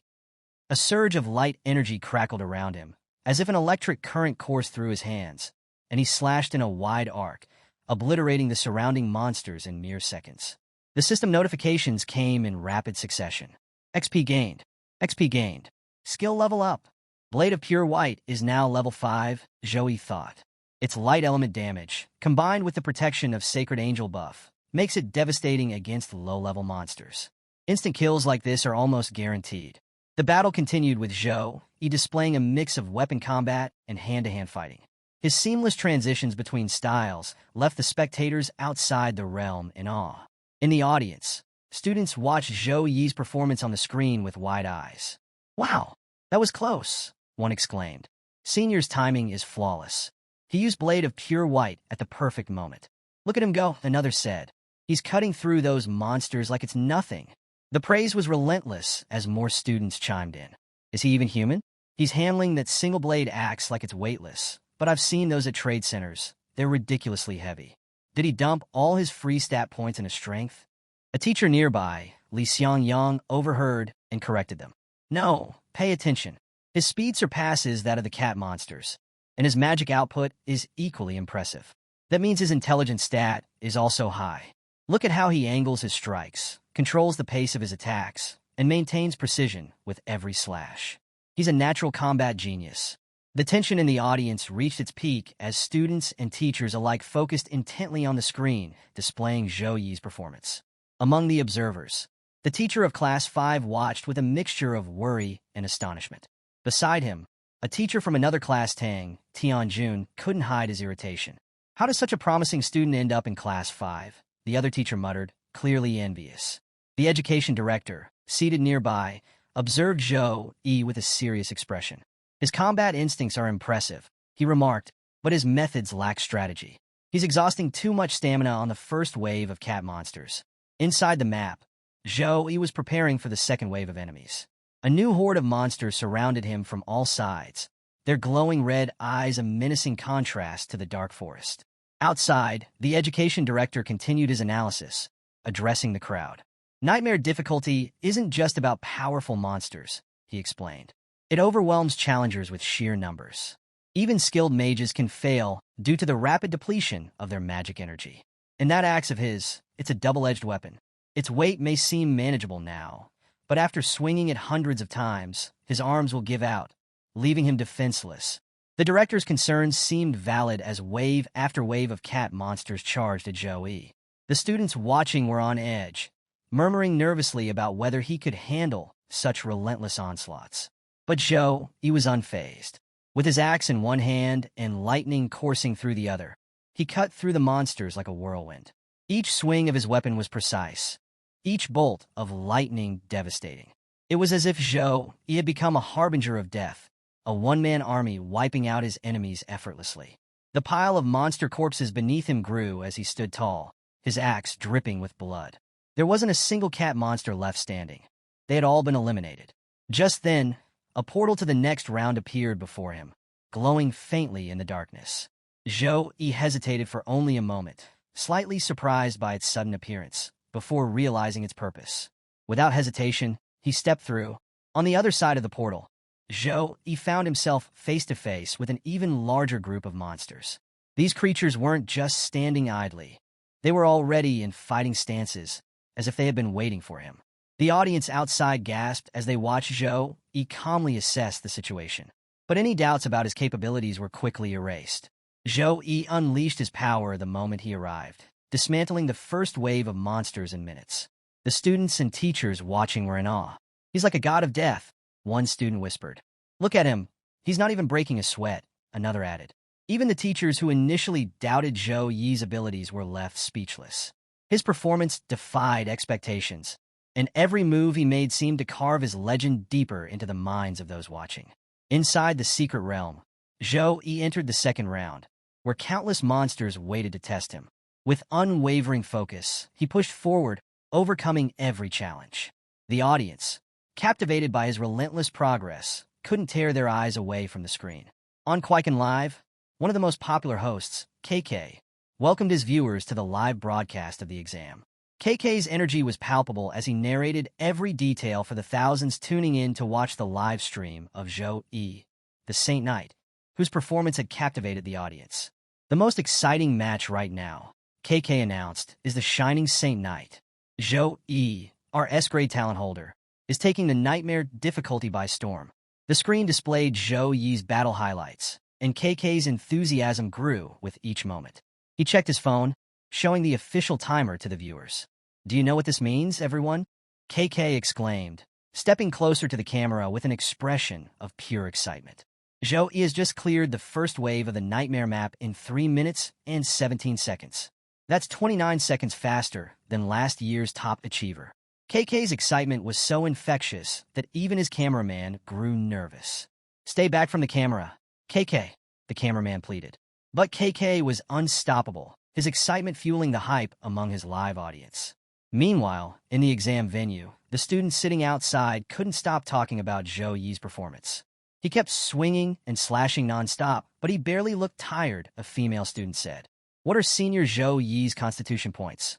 A surge of light energy crackled around him, as if an electric current coursed through his hands, and he slashed in a wide arc, obliterating the surrounding monsters in mere seconds. The system notifications came in rapid succession. XP gained. XP gained. Skill level up. Blade of Pure White is now level 5, Zhou Yi thought. Its light element damage, combined with the protection of Sacred Angel buff, makes it devastating against low-level monsters. Instant kills like this are almost guaranteed. The battle continued with Zhou Yi displaying a mix of weapon combat and hand-to-hand fighting. His seamless transitions between styles left the spectators outside the realm in awe. In the audience, students watched Zhou Yi's performance on the screen with wide eyes. "Wow, that was close," one exclaimed. "Senior's timing is flawless. He used Blade of Pure White at the perfect moment. Look at him go," another said. "He's cutting through those monsters like it's nothing." The praise was relentless as more students chimed in. "Is he even human? He's handling that single-blade axe like it's weightless, but I've seen those at trade centers. They're ridiculously heavy. Did he dump all his free stat points into strength?" A teacher nearby, Li Xiangyang, overheard and corrected them. "No, pay attention. His speed surpasses that of the cat monsters, and his magic output is equally impressive. That means his intelligence stat is also high. Look at how he angles his strikes, controls the pace of his attacks, and maintains precision with every slash. He's a natural combat genius." The tension in the audience reached its peak as students and teachers alike focused intently on the screen, displaying Zhou Yi's performance. Among the observers, the teacher of Class 5 watched with a mixture of worry and astonishment. Beside him, a teacher from another class, Tianjun, couldn't hide his irritation. "How does such a promising student end up in Class 5? The other teacher muttered, clearly envious. The education director, seated nearby, observed Zhou Yi with a serious expression. His combat instincts are impressive, he remarked, but his methods lack strategy. He's exhausting too much stamina on the first wave of cat monsters. Inside the map, Zhou Yi was preparing for the second wave of enemies. A new horde of monsters surrounded him from all sides, their glowing red eyes a menacing contrast to the dark forest. Outside, the education director continued his analysis, addressing the crowd. Nightmare difficulty isn't just about powerful monsters, he explained. It overwhelms challengers with sheer numbers. Even skilled mages can fail due to the rapid depletion of their magic energy. In that axe of his, it's a double-edged weapon. Its weight may seem manageable now, but after swinging it hundreds of times, his arms will give out, leaving him defenseless. The director's concerns seemed valid as wave after wave of cat monsters charged at Zhou Yi. The students watching were on edge, murmuring nervously about whether he could handle such relentless onslaughts. But Zhou Yi was unfazed. With his axe in one hand and lightning coursing through the other, he cut through the monsters like a whirlwind. Each swing of his weapon was precise, each bolt of lightning devastating. It was as if Zhou Yi had become a harbinger of death, a one-man army wiping out his enemies effortlessly. The pile of monster corpses beneath him grew as he stood tall, his axe dripping with blood. There wasn't a single cat monster left standing. They had all been eliminated. Just then, a portal to the next round appeared before him, glowing faintly in the darkness. Zhou Yi hesitated for only a moment, slightly surprised by its sudden appearance, before realizing its purpose. Without hesitation, he stepped through. On the other side of the portal, Zhou Yi found himself face-to-face with an even larger group of monsters. These creatures weren't just standing idly. They were already in fighting stances, as if they had been waiting for him. The audience outside gasped as they watched Zhou Yi calmly assess the situation. But any doubts about his capabilities were quickly erased. Zhou Yi unleashed his power the moment he arrived, dismantling the first wave of monsters in minutes. The students and teachers watching were in awe. "He's like a god of death," one student whispered. "Look at him. He's not even breaking a sweat," another added. Even the teachers who initially doubted Zhou Yi's abilities were left speechless. His performance defied expectations, and every move he made seemed to carve his legend deeper into the minds of those watching. Inside the secret realm, Zhou Yi entered the second round, where countless monsters waited to test him. With unwavering focus, he pushed forward, overcoming every challenge. The audience, captivated by his relentless progress, couldn't tear their eyes away from the screen. On Quiken Live, one of the most popular hosts, KK, welcomed his viewers to the live broadcast of the exam. KK's energy was palpable as he narrated every detail for the thousands tuning in to watch the live stream of Zhou Yi, the Saint Knight, whose performance had captivated the audience. "The most exciting match right now," KK announced, "is the Shining Saint Knight. Zhou Yi, our S-grade talent holder, is taking the nightmare difficulty by storm." The screen displayed Zhou Yi's battle highlights, and KK's enthusiasm grew with each moment. He checked his phone, showing the official timer to the viewers. "Do you know what this means, everyone?" KK exclaimed, stepping closer to the camera with an expression of pure excitement. "Zhou Yi has just cleared the first wave of the Nightmare map in 3 minutes and 17 seconds. That's 29 seconds faster than last year's top achiever." KK's excitement was so infectious that even his cameraman grew nervous. "Stay back from the camera, KK," the cameraman pleaded. But KK was unstoppable, his excitement fueling the hype among his live audience. Meanwhile, in the exam venue, the students sitting outside couldn't stop talking about Zhou Yi's performance. "He kept swinging and slashing nonstop, but he barely looked tired," a female student said. "What are senior Zhou Yi's constitution points?"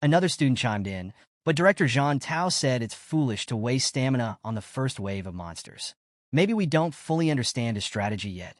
Another student chimed in, but Director Zhang Tao said it's foolish to waste stamina on the first wave of monsters. "Maybe we don't fully understand his strategy yet."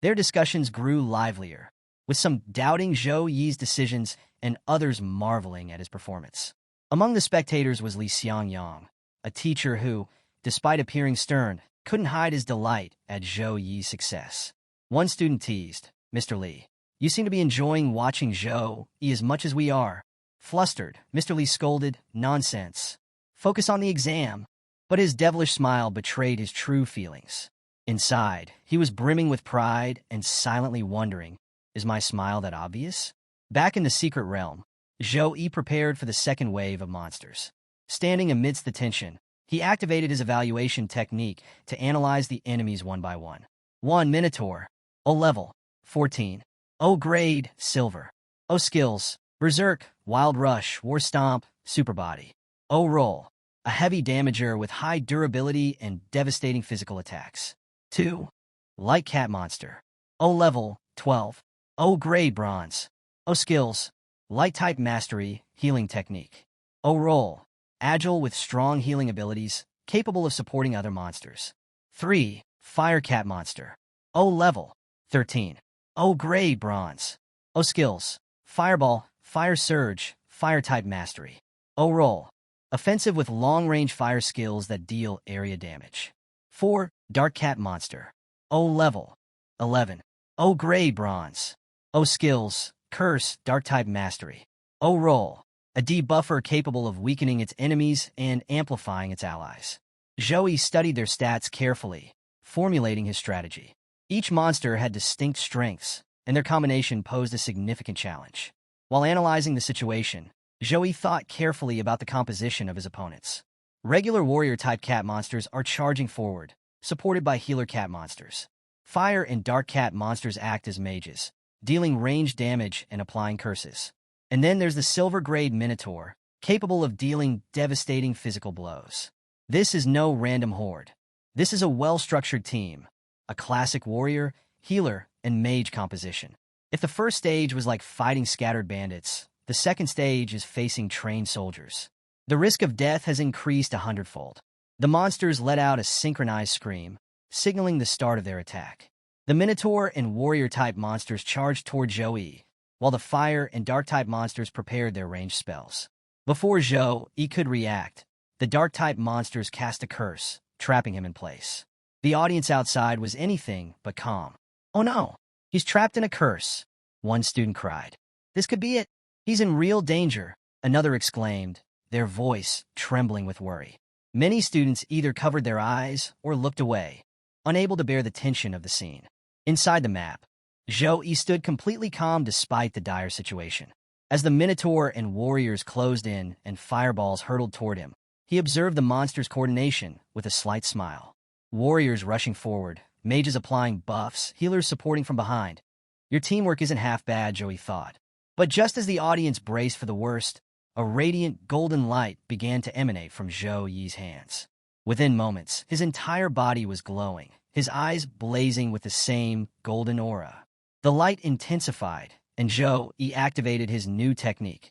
Their discussions grew livelier, with some doubting Zhou Yi's decisions and others marveling at his performance. Among the spectators was Li Xiangyang, a teacher who, despite appearing stern, couldn't hide his delight at Zhou Yi's success. One student teased, "Mr. Li, you seem to be enjoying watching Zhou Yi as much as we are." Flustered, Mr. Li scolded, "Nonsense. Focus on the exam." But his devilish smile betrayed his true feelings. Inside, he was brimming with pride and silently wondering, is my smile that obvious? Back in the secret realm, Zhou Yi prepared for the second wave of monsters. Standing amidst the tension, he activated his evaluation technique to analyze the enemies one by one. 1. Minotaur. O level, 14. O grade, silver. O skills, Berserk, Wild Rush, War Stomp, Super Body. O roll, a heavy damager with high durability and devastating physical attacks. 2. Light Cat Monster. O level, 12. O grade, bronze. O skills, Light Type Mastery, Healing Technique. O roll, agile with strong healing abilities, capable of supporting other monsters. 3. Fire Cat Monster. O level, 13. O grade, bronze. O skills, Fireball, Fire Surge, Fire Type Mastery. O roll, offensive with long-range fire skills that deal area damage. 4. Dark Cat Monster. O level, 11. O grade, bronze. O skills, Curse, Dark Type Mastery. O roll, a debuffer capable of weakening its enemies and amplifying its allies. Zhou studied their stats carefully, formulating his strategy. Each monster had distinct strengths, and their combination posed a significant challenge. While analyzing the situation, Zhou thought carefully about the composition of his opponents. Regular warrior-type cat monsters are charging forward, supported by healer cat monsters. Fire and dark cat monsters act as mages, dealing ranged damage and applying curses. And then there's the silver-grade Minotaur, capable of dealing devastating physical blows. This is no random horde. This is a well-structured team, a classic warrior, healer, and mage composition. If the first stage was like fighting scattered bandits, the second stage is facing trained soldiers. The risk of death has increased 100-fold. The monsters let out a synchronized scream, signaling the start of their attack. The Minotaur and warrior-type monsters charged toward Zhou, while the fire and dark-type monsters prepared their ranged spells. Before Zhou could react, the dark-type monsters cast a curse, trapping him in place. The audience outside was anything but calm. "Oh no, he's trapped in a curse," one student cried. "This could be it. He's in real danger," another exclaimed, their voice trembling with worry. Many students either covered their eyes or looked away, unable to bear the tension of the scene. Inside the map, Zhou stood completely calm despite the dire situation. As the Minotaur and warriors closed in and fireballs hurtled toward him, he observed the monster's coordination with a slight smile. Warriors rushing forward, mages applying buffs, healers supporting from behind. Your teamwork isn't half bad, Zhou thought. But just as the audience braced for the worst, a radiant golden light began to emanate from Zhou's hands. Within moments, his entire body was glowing, his eyes blazing with the same golden aura. The light intensified, and Zhou activated his new technique,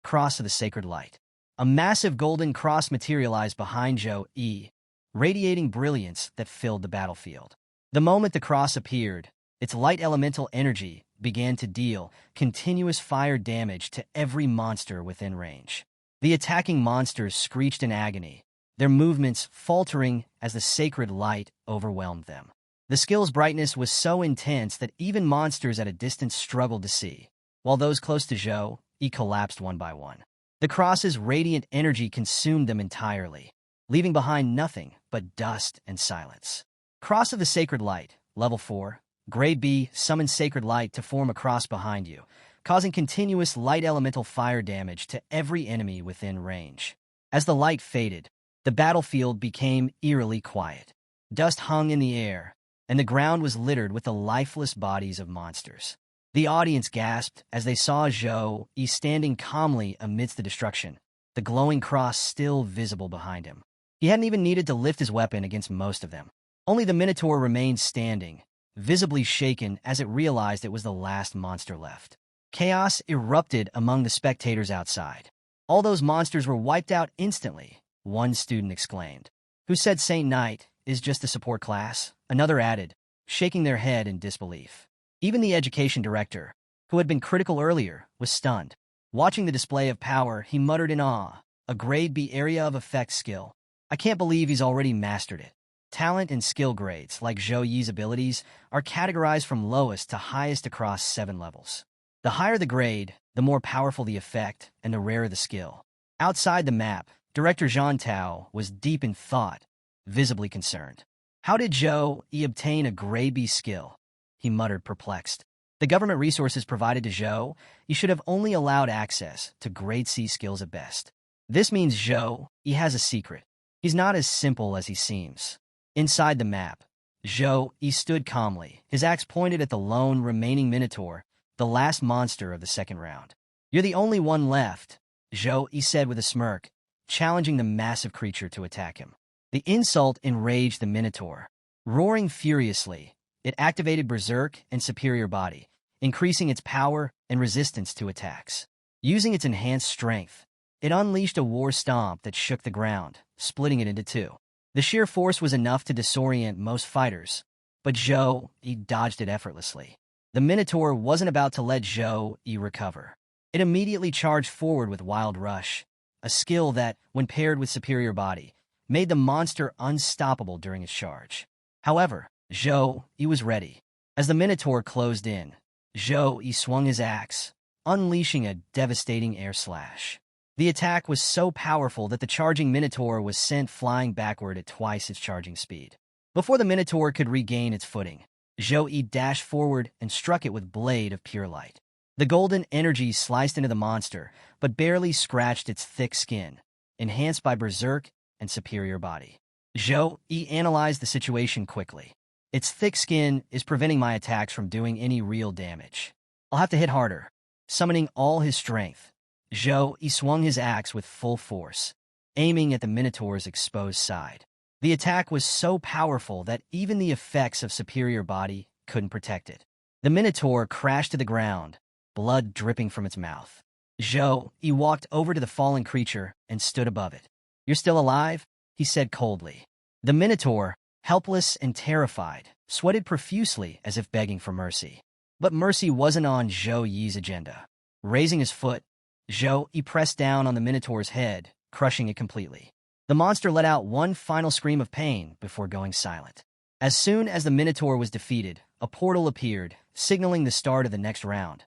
Cross of the Sacred Light. A massive golden cross materialized behind Zhou, radiating brilliance that filled the battlefield. The moment the cross appeared, its light elemental energy began to deal continuous fire damage to every monster within range. The attacking monsters screeched in agony, their movements faltering as the sacred light overwhelmed them. The skill's brightness was so intense that even monsters at a distance struggled to see, while those close to Zhou collapsed one by one. The cross's radiant energy consumed them entirely, leaving behind nothing but dust and silence. Cross of the Sacred Light, Level 4, Grade B, summon Sacred Light to form a cross behind you, causing continuous light elemental fire damage to every enemy within range. As the light faded, the battlefield became eerily quiet. Dust hung in the air, and the ground was littered with the lifeless bodies of monsters. The audience gasped as they saw Zhou standing calmly amidst the destruction, the glowing cross still visible behind him. He hadn't even needed to lift his weapon against most of them. Only the Minotaur remained standing, visibly shaken as it realized it was the last monster left. Chaos erupted among the spectators outside. "All those monsters were wiped out instantly," one student exclaimed. "Who said Saint Knight is just a support class?" Another added, shaking their head in disbelief. Even the education director, who had been critical earlier, was stunned. Watching the display of power, he muttered in awe, "A grade B area of effect skill. I can't believe he's already mastered it." Talent and skill grades, like Zhou's abilities, are categorized from lowest to highest across 7 levels. The higher the grade, the more powerful the effect, and the rarer the skill. Outside the map, Director Zhang Tao was deep in thought, visibly concerned. How did Zhou obtain a grade B skill? He muttered, perplexed. The government resources provided to Zhou, he should have only allowed access to grade C skills at best. This means Zhou, he has a secret. He's not as simple as he seems. Inside the map, Zhou, he stood calmly, his axe pointed at the lone remaining Minotaur, the last monster of the second round. You're the only one left, Zhou, he said with a smirk, challenging the massive creature to attack him. The insult enraged the Minotaur. Roaring furiously, it activated Berserk and Superior Body, increasing its power and resistance to attacks. Using its enhanced strength, it unleashed a war stomp that shook the ground, splitting it into two. The sheer force was enough to disorient most fighters, but Zhou, he dodged it effortlessly. The Minotaur wasn't about to let Zhou, he recover. It immediately charged forward with Wild Rush, a skill that, when paired with Superior Body, made the monster unstoppable during its charge. However, Zhou, he was ready. As the Minotaur closed in, Zhou, he swung his axe, unleashing a devastating air slash. The attack was so powerful that the charging Minotaur was sent flying backward at twice its charging speed. Before the Minotaur could regain its footing, Zhou dashed forward and struck it with Blade of Pure Light. The golden energy sliced into the monster, but barely scratched its thick skin, enhanced by Berserk and Superior Body. Zhou analyzed the situation quickly. Its thick skin is preventing my attacks from doing any real damage. I'll have to hit harder. Summoning all his strength, Zhou swung his axe with full force, aiming at the Minotaur's exposed side. The attack was so powerful that even the effects of Superior Body couldn't protect it. The Minotaur crashed to the ground, blood dripping from its mouth. Zhou walked over to the fallen creature and stood above it. "You're still alive?" he said coldly. The Minotaur, helpless and terrified, sweated profusely as if begging for mercy. But mercy wasn't on Zhou Yi's agenda. Raising his foot, Zhou pressed down on the Minotaur's head, crushing it completely. The monster let out one final scream of pain before going silent. As soon as the Minotaur was defeated, a portal appeared, signaling the start of the next round,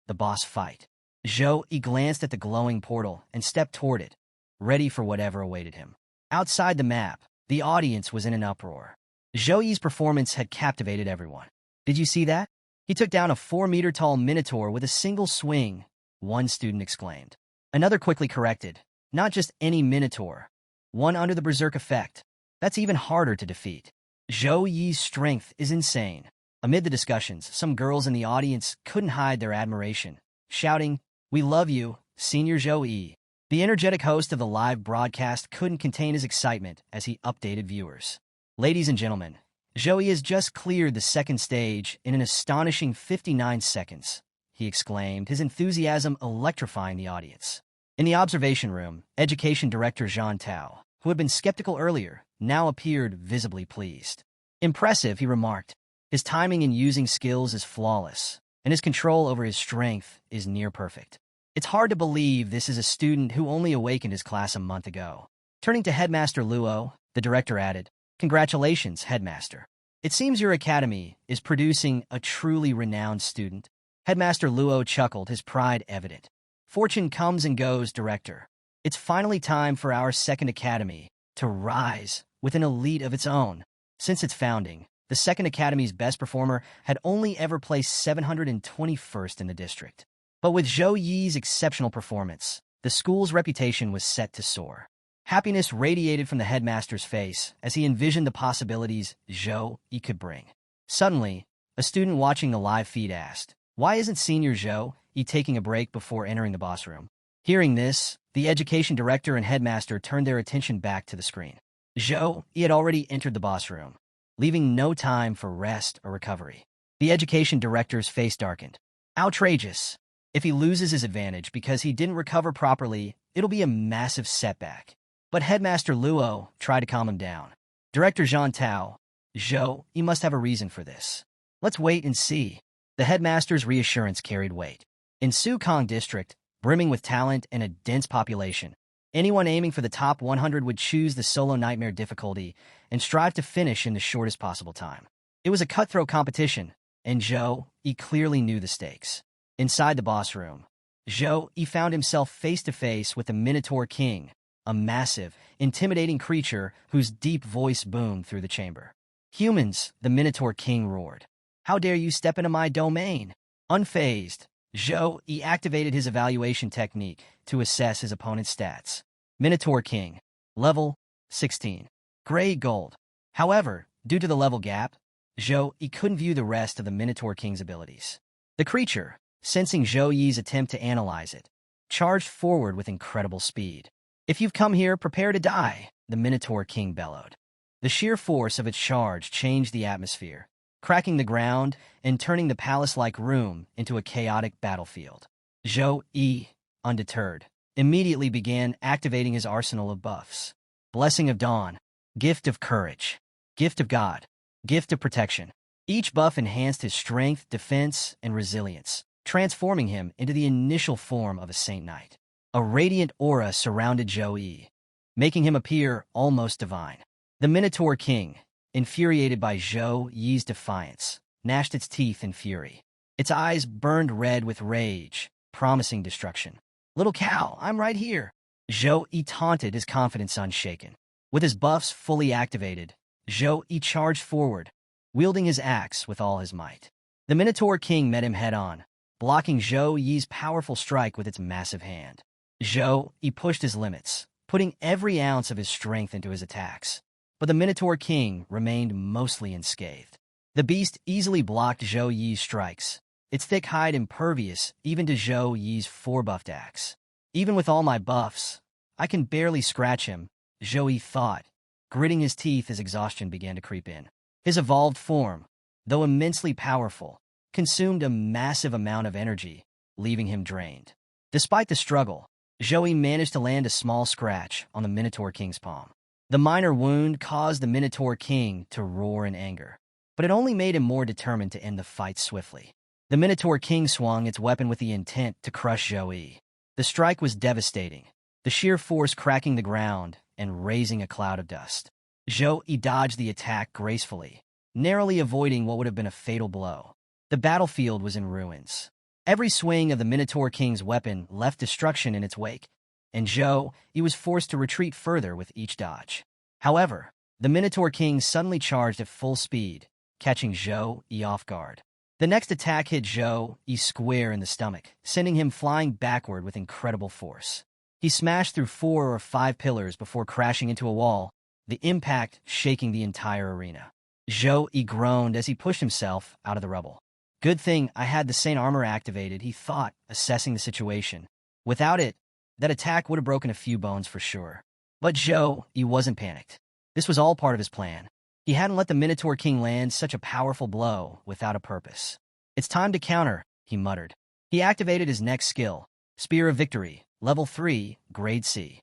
the boss fight. Zhou glanced at the glowing portal and stepped toward it, ready for whatever awaited him. Outside the map, the audience was in an uproar. Zhou Yi's performance had captivated everyone. "Did you see that? He took down a 4-meter-tall Minotaur with a single swing," one student exclaimed. Another quickly corrected, "Not just any Minotaur. One under the Berserk effect. That's even harder to defeat. Zhou Yi's strength is insane." Amid the discussions, some girls in the audience couldn't hide their admiration, shouting, "We love you, Senior Zhou Yi." The energetic host of the live broadcast couldn't contain his excitement as he updated viewers. "Ladies and gentlemen, Zhou Yi has just cleared the second stage in an astonishing 59 seconds, he exclaimed, his enthusiasm electrifying the audience. In the observation room, Education Director Zhang Tao, who had been skeptical earlier, now appeared visibly pleased. "Impressive," he remarked. "His timing in using skills is flawless, and his control over his strength is near perfect. It's hard to believe this is a student who only awakened his class a month ago." Turning to Headmaster Luo, the director added, "Congratulations, Headmaster. It seems your academy is producing a truly renowned student." Headmaster Luo chuckled, his pride evident. "Fortune comes and goes, Director. It's finally time for our second academy to rise with an elite of its own." Since its founding, the second academy's best performer had only ever placed 721st in the district. But with Zhou Yi's exceptional performance, the school's reputation was set to soar. Happiness radiated from the headmaster's face as he envisioned the possibilities Zhou Yi could bring. Suddenly, a student watching the live feed asked, "Why isn't Senior Zhou Yi taking a break before entering the boss room?" Hearing this, the education director and headmaster turned their attention back to the screen. Zhou Yi had already entered the boss room, leaving no time for rest or recovery. The education director's face darkened. Outrageous. If he loses his advantage because he didn't recover properly, it'll be a massive setback. But Headmaster Luo tried to calm him down. "Director Zhang Tao, Zhou Yi must have a reason for this. Let's wait and see." The headmaster's reassurance carried weight. In Sukong District, brimming with talent and a dense population, anyone aiming for the top 100 would choose the solo nightmare difficulty and strive to finish in the shortest possible time. It was a cutthroat competition, and Zhou Yi clearly knew the stakes. Inside the boss room, Zhou Yi found himself face-to-face with the Minotaur King, a massive, intimidating creature whose deep voice boomed through the chamber. "Humans," the Minotaur King roared. "How dare you step into my domain?" Unfazed, Zhou Yi activated his evaluation technique to assess his opponent's stats. Minotaur King. Level 16. Gray Gold. However, due to the level gap, Zhou Yi couldn't view the rest of the Minotaur King's abilities. The creature, sensing Zhou Yi's attempt to analyze it, charged forward with incredible speed. "If you've come here, prepare to die," the Minotaur King bellowed. The sheer force of its charge changed the atmosphere, cracking the ground and turning the palace-like room into a chaotic battlefield. Zhou Yi, undeterred, immediately began activating his arsenal of buffs. Blessing of Dawn, Gift of Courage, Gift of God, Gift of Protection. Each buff enhanced his strength, defense, and resilience, transforming him into the initial form of a Saint Knight. A radiant aura surrounded Zhou Yi, making him appear almost divine. The Minotaur King, infuriated by Zhou Yi's defiance, gnashed its teeth in fury. Its eyes burned red with rage, promising destruction. "Little cow, I'm right here." Zhou Yi taunted, his confidence unshaken. With his buffs fully activated, Zhou Yi charged forward, wielding his axe with all his might. The Minotaur King met him head-on, blocking Zhou Yi's powerful strike with its massive hand. Zhou Yi pushed his limits, putting every ounce of his strength into his attacks. But the Minotaur King remained mostly unscathed. The beast easily blocked Zhou Yi's strikes, its thick hide impervious even to Zhou Yi's four-buffed axe. "Even with all my buffs, I can barely scratch him," Zhou Yi thought, gritting his teeth as exhaustion began to creep in. His evolved form, though immensely powerful, consumed a massive amount of energy, leaving him drained. Despite the struggle, Zhou Yi managed to land a small scratch on the Minotaur King's palm. The minor wound caused the Minotaur King to roar in anger, but it only made him more determined to end the fight swiftly. The Minotaur King swung its weapon with the intent to crush Zhou Yi. The strike was devastating, the sheer force cracking the ground and raising a cloud of dust. Zhou Yi dodged the attack gracefully, narrowly avoiding what would have been a fatal blow. The battlefield was in ruins. Every swing of the Minotaur King's weapon left destruction in its wake, and Zhou Yi was forced to retreat further with each dodge. However, the Minotaur King suddenly charged at full speed, catching Zhou Yi off guard. The next attack hit Zhou Yi square in the stomach, sending him flying backward with incredible force. He smashed through 4 or 5 pillars before crashing into a wall, the impact shaking the entire arena. Zhou Yi groaned as he pushed himself out of the rubble. "Good thing I had the Saint armor activated," he thought, assessing the situation. Without it, that attack would have broken a few bones for sure. But Zhou Yi wasn't panicked. This was all part of his plan. He hadn't let the Minotaur King land such a powerful blow without a purpose. "It's time to counter," he muttered. He activated his next skill, Spear of Victory, Level 3, Grade C.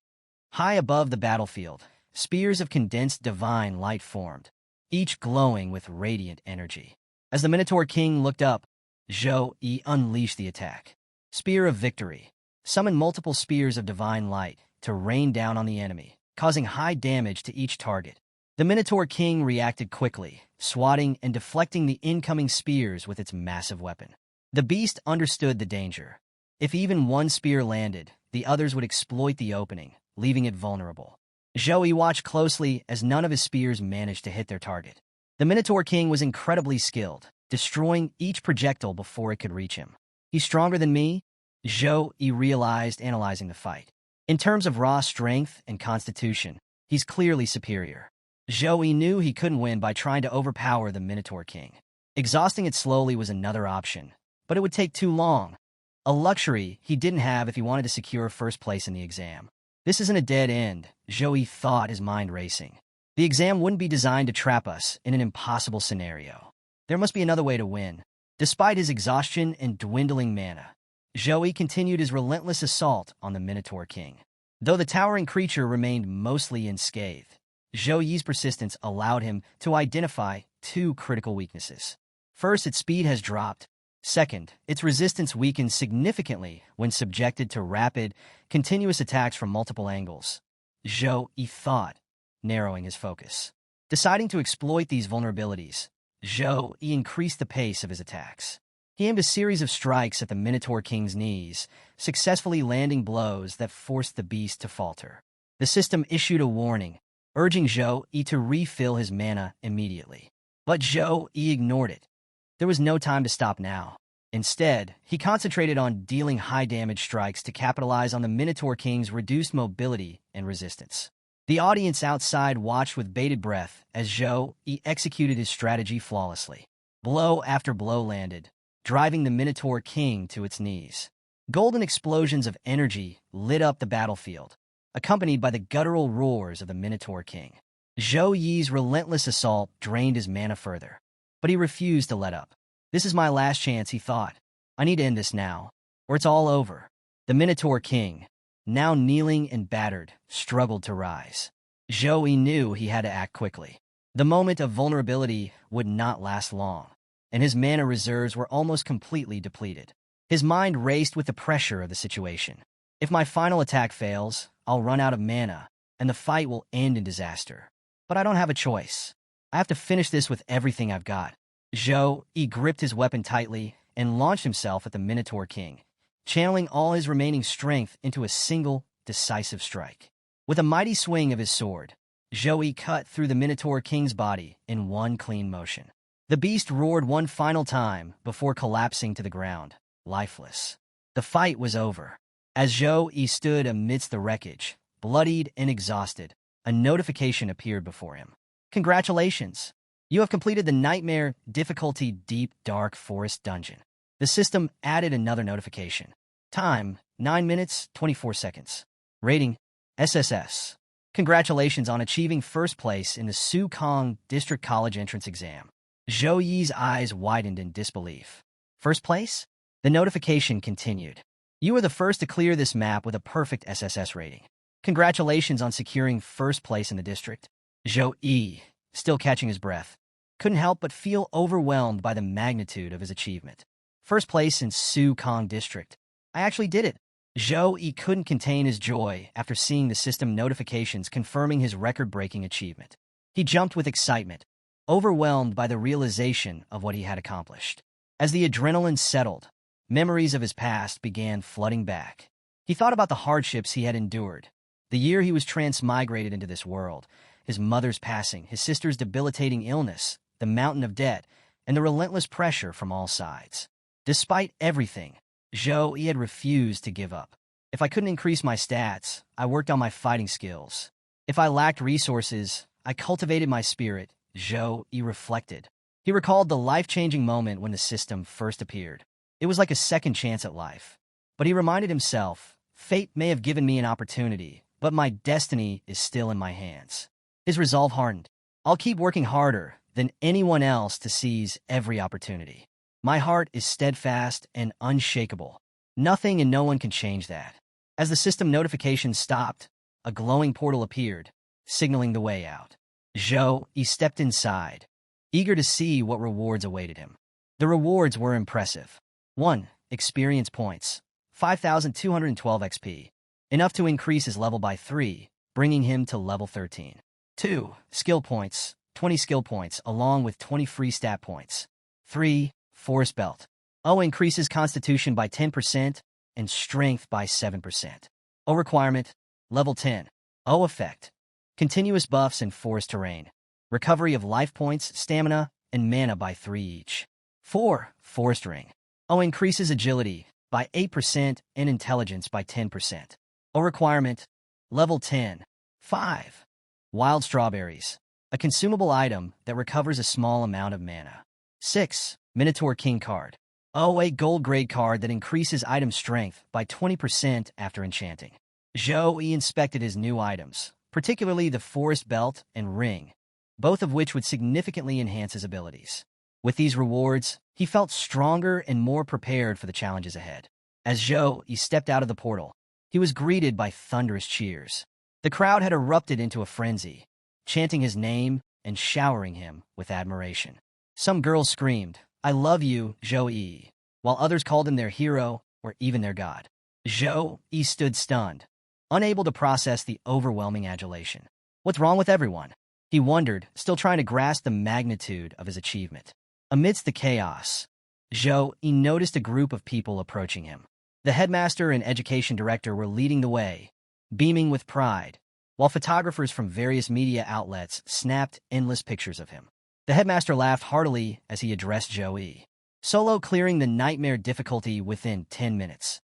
High above the battlefield, spears of condensed divine light formed, each glowing with radiant energy. As the Minotaur King looked up, Zhou Yi unleashed the attack. Spear of Victory summoned multiple spears of divine light to rain down on the enemy, causing high damage to each target. The Minotaur King reacted quickly, swatting and deflecting the incoming spears with its massive weapon. The beast understood the danger. If even one spear landed, the others would exploit the opening, leaving it vulnerable. Zhou Yi watched closely as none of his spears managed to hit their target. The Minotaur King was incredibly skilled, destroying each projectile before it could reach him. "He's stronger than me?" Zhou Yi realized, analyzing the fight. In terms of raw strength and constitution, he's clearly superior. Zhou Yi knew he couldn't win by trying to overpower the Minotaur King. Exhausting it slowly was another option, but it would take too long. A luxury he didn't have if he wanted to secure first place in the exam. "This isn't a dead end," Zhou Yi thought, his mind racing. "The exam wouldn't be designed to trap us in an impossible scenario. There must be another way to win." Despite his exhaustion and dwindling mana, Zhou Yi continued his relentless assault on the Minotaur King. Though the towering creature remained mostly unscathed, Zhou Yi's persistence allowed him to identify 2 critical weaknesses. First, its speed has dropped. Second, its resistance weakens significantly when subjected to rapid, continuous attacks from multiple angles. Zhou Yi thought, narrowing his focus. Deciding to exploit these vulnerabilities, Zhou Yi increased the pace of his attacks. He aimed a series of strikes at the Minotaur King's knees, successfully landing blows that forced the beast to falter. The system issued a warning, urging Zhou Yi to refill his mana immediately. But Zhou Yi ignored it. There was no time to stop now. Instead, he concentrated on dealing high-damage strikes to capitalize on the Minotaur King's reduced mobility and resistance. The audience outside watched with bated breath as Zhou Yi executed his strategy flawlessly. Blow after blow landed, driving the Minotaur King to its knees. Golden explosions of energy lit up the battlefield, accompanied by the guttural roars of the Minotaur King. Zhou Yi's relentless assault drained his mana further, but he refused to let up. This is my last chance, he thought. I need to end this now, or it's all over. The Minotaur King, now kneeling and battered, struggled to rise. Zhou Yi knew he had to act quickly. The moment of vulnerability would not last long, and his mana reserves were almost completely depleted. His mind raced with the pressure of the situation. If my final attack fails, I'll run out of mana, and the fight will end in disaster. But I don't have a choice. I have to finish this with everything I've got. Zhou Yi gripped his weapon tightly and launched himself at the Minotaur King, channeling all his remaining strength into a single, decisive strike. With a mighty swing of his sword, Zhou Yi cut through the Minotaur King's body in one clean motion. The beast roared one final time before collapsing to the ground, lifeless. The fight was over. As Zhou Yi stood amidst the wreckage, bloodied and exhausted, a notification appeared before him. Congratulations! You have completed the Nightmare Difficulty Deep Dark Forest Dungeon. The system added another notification. Time, 9 minutes, 24 seconds. Rating, SSS. Congratulations on achieving first place in the Su-Kong District College entrance exam. Zhou Yi's eyes widened in disbelief. First place? The notification continued. You were the first to clear this map with a perfect SSS rating. Congratulations on securing first place in the district. Zhou Yi, still catching his breath, couldn't help but feel overwhelmed by the magnitude of his achievement. First place in Su-Kong District. I actually did it. Zhou Yi couldn't contain his joy after seeing the system notifications confirming his record-breaking achievement. He jumped with excitement, overwhelmed by the realization of what he had accomplished. As the adrenaline settled, memories of his past began flooding back. He thought about the hardships he had endured, the year he was transmigrated into this world, his mother's passing, his sister's debilitating illness, the mountain of debt, and the relentless pressure from all sides. Despite everything, Zhou Yi had refused to give up. If I couldn't increase my stats, I worked on my fighting skills. If I lacked resources, I cultivated my spirit, Zhou Yi reflected. He recalled the life-changing moment when the system first appeared. It was like a second chance at life. But he reminded himself, fate may have given me an opportunity, but my destiny is still in my hands. His resolve hardened. I'll keep working harder than anyone else to seize every opportunity. My heart is steadfast and unshakable. Nothing and no one can change that. As the system notification stopped, a glowing portal appeared, signaling the way out. Zhou Yi stepped inside, eager to see what rewards awaited him. The rewards were impressive. 1. Experience points, 5,212 XP, enough to increase his level by 3, bringing him to level 13. 2. Skill points, 20 skill points along with 20 free stat points. 3. Forest Belt. O increases Constitution by 10% and Strength by 7%. O requirement, level 10. O effect, continuous buffs in forest terrain. Recovery of life points, stamina, and mana by 3 each. 4. Forest Ring. O increases agility by 8% and intelligence by 10%. O requirement, level 10. 5. Wild Strawberries, a consumable item that recovers a small amount of mana. 6. Minotaur King card. O, a gold grade card that increases item strength by 20% after enchanting. Zhou Yi inspected his new items, particularly the Forest Belt and Ring, both of which would significantly enhance his abilities. With these rewards, he felt stronger and more prepared for the challenges ahead. As Zhou Yi stepped out of the portal, he was greeted by thunderous cheers. The crowd had erupted into a frenzy, chanting his name and showering him with admiration. Some girls screamed, "I love you, Zhou Yi," while others called him their hero or even their god. Zhou Yi stood stunned, unable to process the overwhelming adulation. What's wrong with everyone? He wondered, still trying to grasp the magnitude of his achievement. Amidst the chaos, Zhou Yi noticed a group of people approaching him. The headmaster and education director were leading the way, beaming with pride, while photographers from various media outlets snapped endless pictures of him. The headmaster laughed heartily as he addressed Zhou Yi. solo clearing the nightmare difficulty within 10 minutes.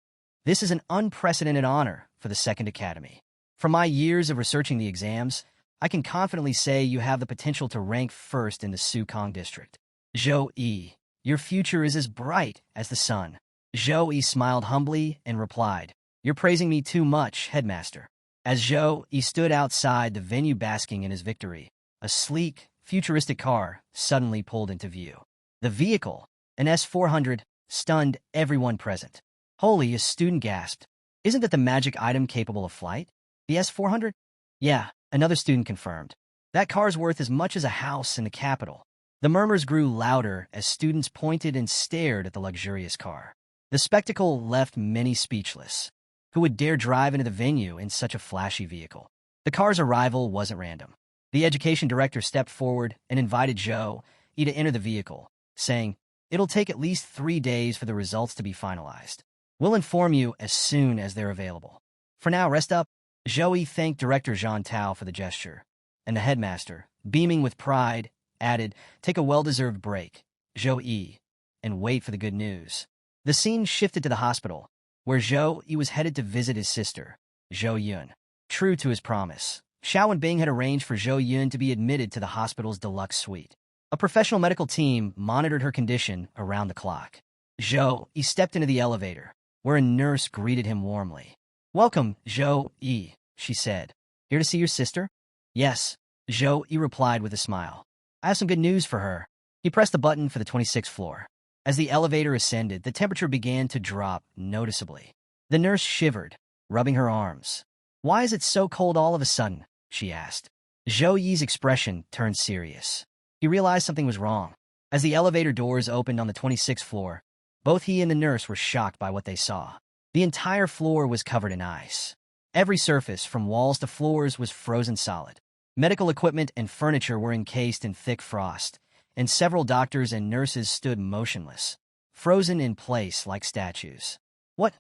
This is an unprecedented honor for the Second Academy. From my years of researching the exams, I can confidently say you have the potential to rank first in the Sukong district. Zhou Yi, your future is as bright as the sun. Zhou Yi smiled humbly and replied, "You're praising me too much, headmaster." As Zhou Yi stood outside the venue basking in his victory, a sleek, futuristic car suddenly pulled into view. The vehicle, an S-400, stunned everyone present. Holy, a student gasped. "Isn't that the magic item capable of flight? The S-400? Yeah, another student confirmed. That car's worth as much as a house in the capital." The murmurs grew louder as students pointed and stared at the luxurious car. The spectacle left many speechless. Who would dare drive into the venue in such a flashy vehicle? The car's arrival wasn't random. The education director stepped forward and invited Zhou Yi to enter the vehicle, saying, "It'll take at least 3 days for the results to be finalized. We'll inform you as soon as they're available. For now, rest up." Zhou Yi thanked Director Zhang Tao for the gesture, and the headmaster, beaming with pride, added, "Take a well-deserved break, Zhou Yi, and wait for the good news." The scene shifted to the hospital, where Zhou Yi was headed to visit his sister, Zhou Yun. True to his promise, Xiao and Bing had arranged for Zhou Yun to be admitted to the hospital's deluxe suite. A professional medical team monitored her condition around the clock. Zhou Yi stepped into the elevator, where a nurse greeted him warmly. "Welcome, Zhou Yi," she said. "Here to see your sister?" "Yes," Zhou Yi replied with a smile. "I have some good news for her." He pressed the button for the 26th floor. As the elevator ascended, the temperature began to drop noticeably. The nurse shivered, rubbing her arms. "Why is it so cold all of a sudden?" she asked. Zhou Yi's expression turned serious. He realized something was wrong. As the elevator doors opened on the 26th floor, both he and the nurse were shocked by what they saw. The entire floor was covered in ice. Every surface, from walls to floors, was frozen solid. Medical equipment and furniture were encased in thick frost, and several doctors and nurses stood motionless, frozen in place like statues. What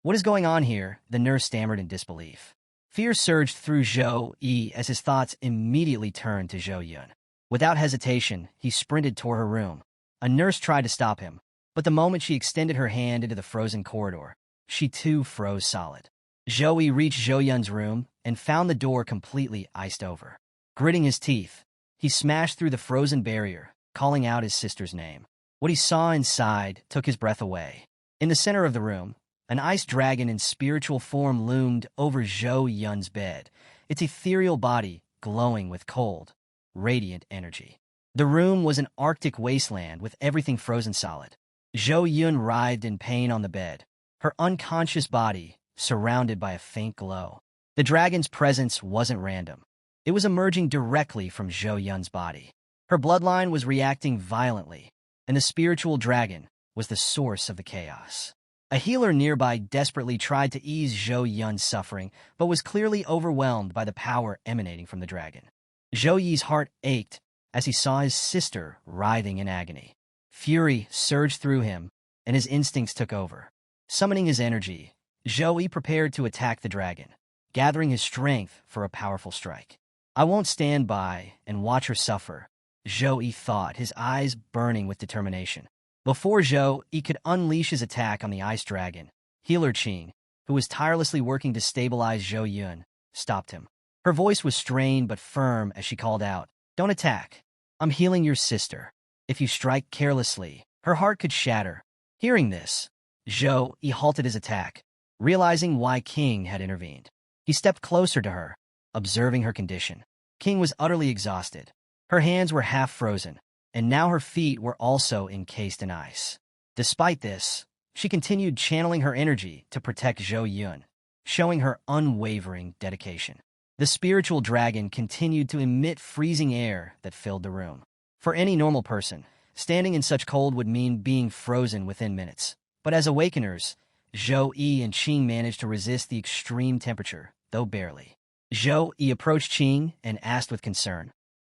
is going on here?" the nurse stammered in disbelief. Fear surged through Zhou Yi as his thoughts immediately turned to Zhou Yun. Without hesitation, he sprinted toward her room. A nurse tried to stop him, but the moment she extended her hand into the frozen corridor, she too froze solid. Zhou Yi reached Zhou Yun's room and found the door completely iced over. Gritting his teeth, he smashed through the frozen barrier, calling out his sister's name. What he saw inside took his breath away. In the center of the room, an ice dragon in spiritual form loomed over Zhou Yun's bed, its ethereal body glowing with cold, radiant energy. The room was an arctic wasteland with everything frozen solid. Zhou Yun writhed in pain on the bed, her unconscious body surrounded by a faint glow. The dragon's presence wasn't random. It was emerging directly from Zhou Yun's body. Her bloodline was reacting violently, and the spiritual dragon was the source of the chaos. A healer nearby desperately tried to ease Zhou Yun's suffering, but was clearly overwhelmed by the power emanating from the dragon. Zhou Yi's heart ached as he saw his sister writhing in agony. Fury surged through him, and his instincts took over. Summoning his energy, Zhou Yi prepared to attack the dragon, gathering his strength for a powerful strike. "I won't stand by and watch her suffer," Zhou Yi thought, his eyes burning with determination. Before Zhou Yi could unleash his attack on the ice dragon, healer Qing, who was tirelessly working to stabilize Zhou Yun, stopped him. Her voice was strained but firm as she called out, "Don't attack. I'm healing your sister. If you strike carelessly, her heart could shatter." Hearing this, Zhou Yi halted his attack, realizing why King had intervened. He stepped closer to her, observing her condition. King was utterly exhausted. Her hands were half frozen, and now her feet were also encased in ice. Despite this, she continued channeling her energy to protect Zhou Yun, showing her unwavering dedication. The spiritual dragon continued to emit freezing air that filled the room. For any normal person, standing in such cold would mean being frozen within minutes. But as awakeners, Zhou Yi and Qing managed to resist the extreme temperature, though barely. Zhou Yi approached Qing and asked with concern,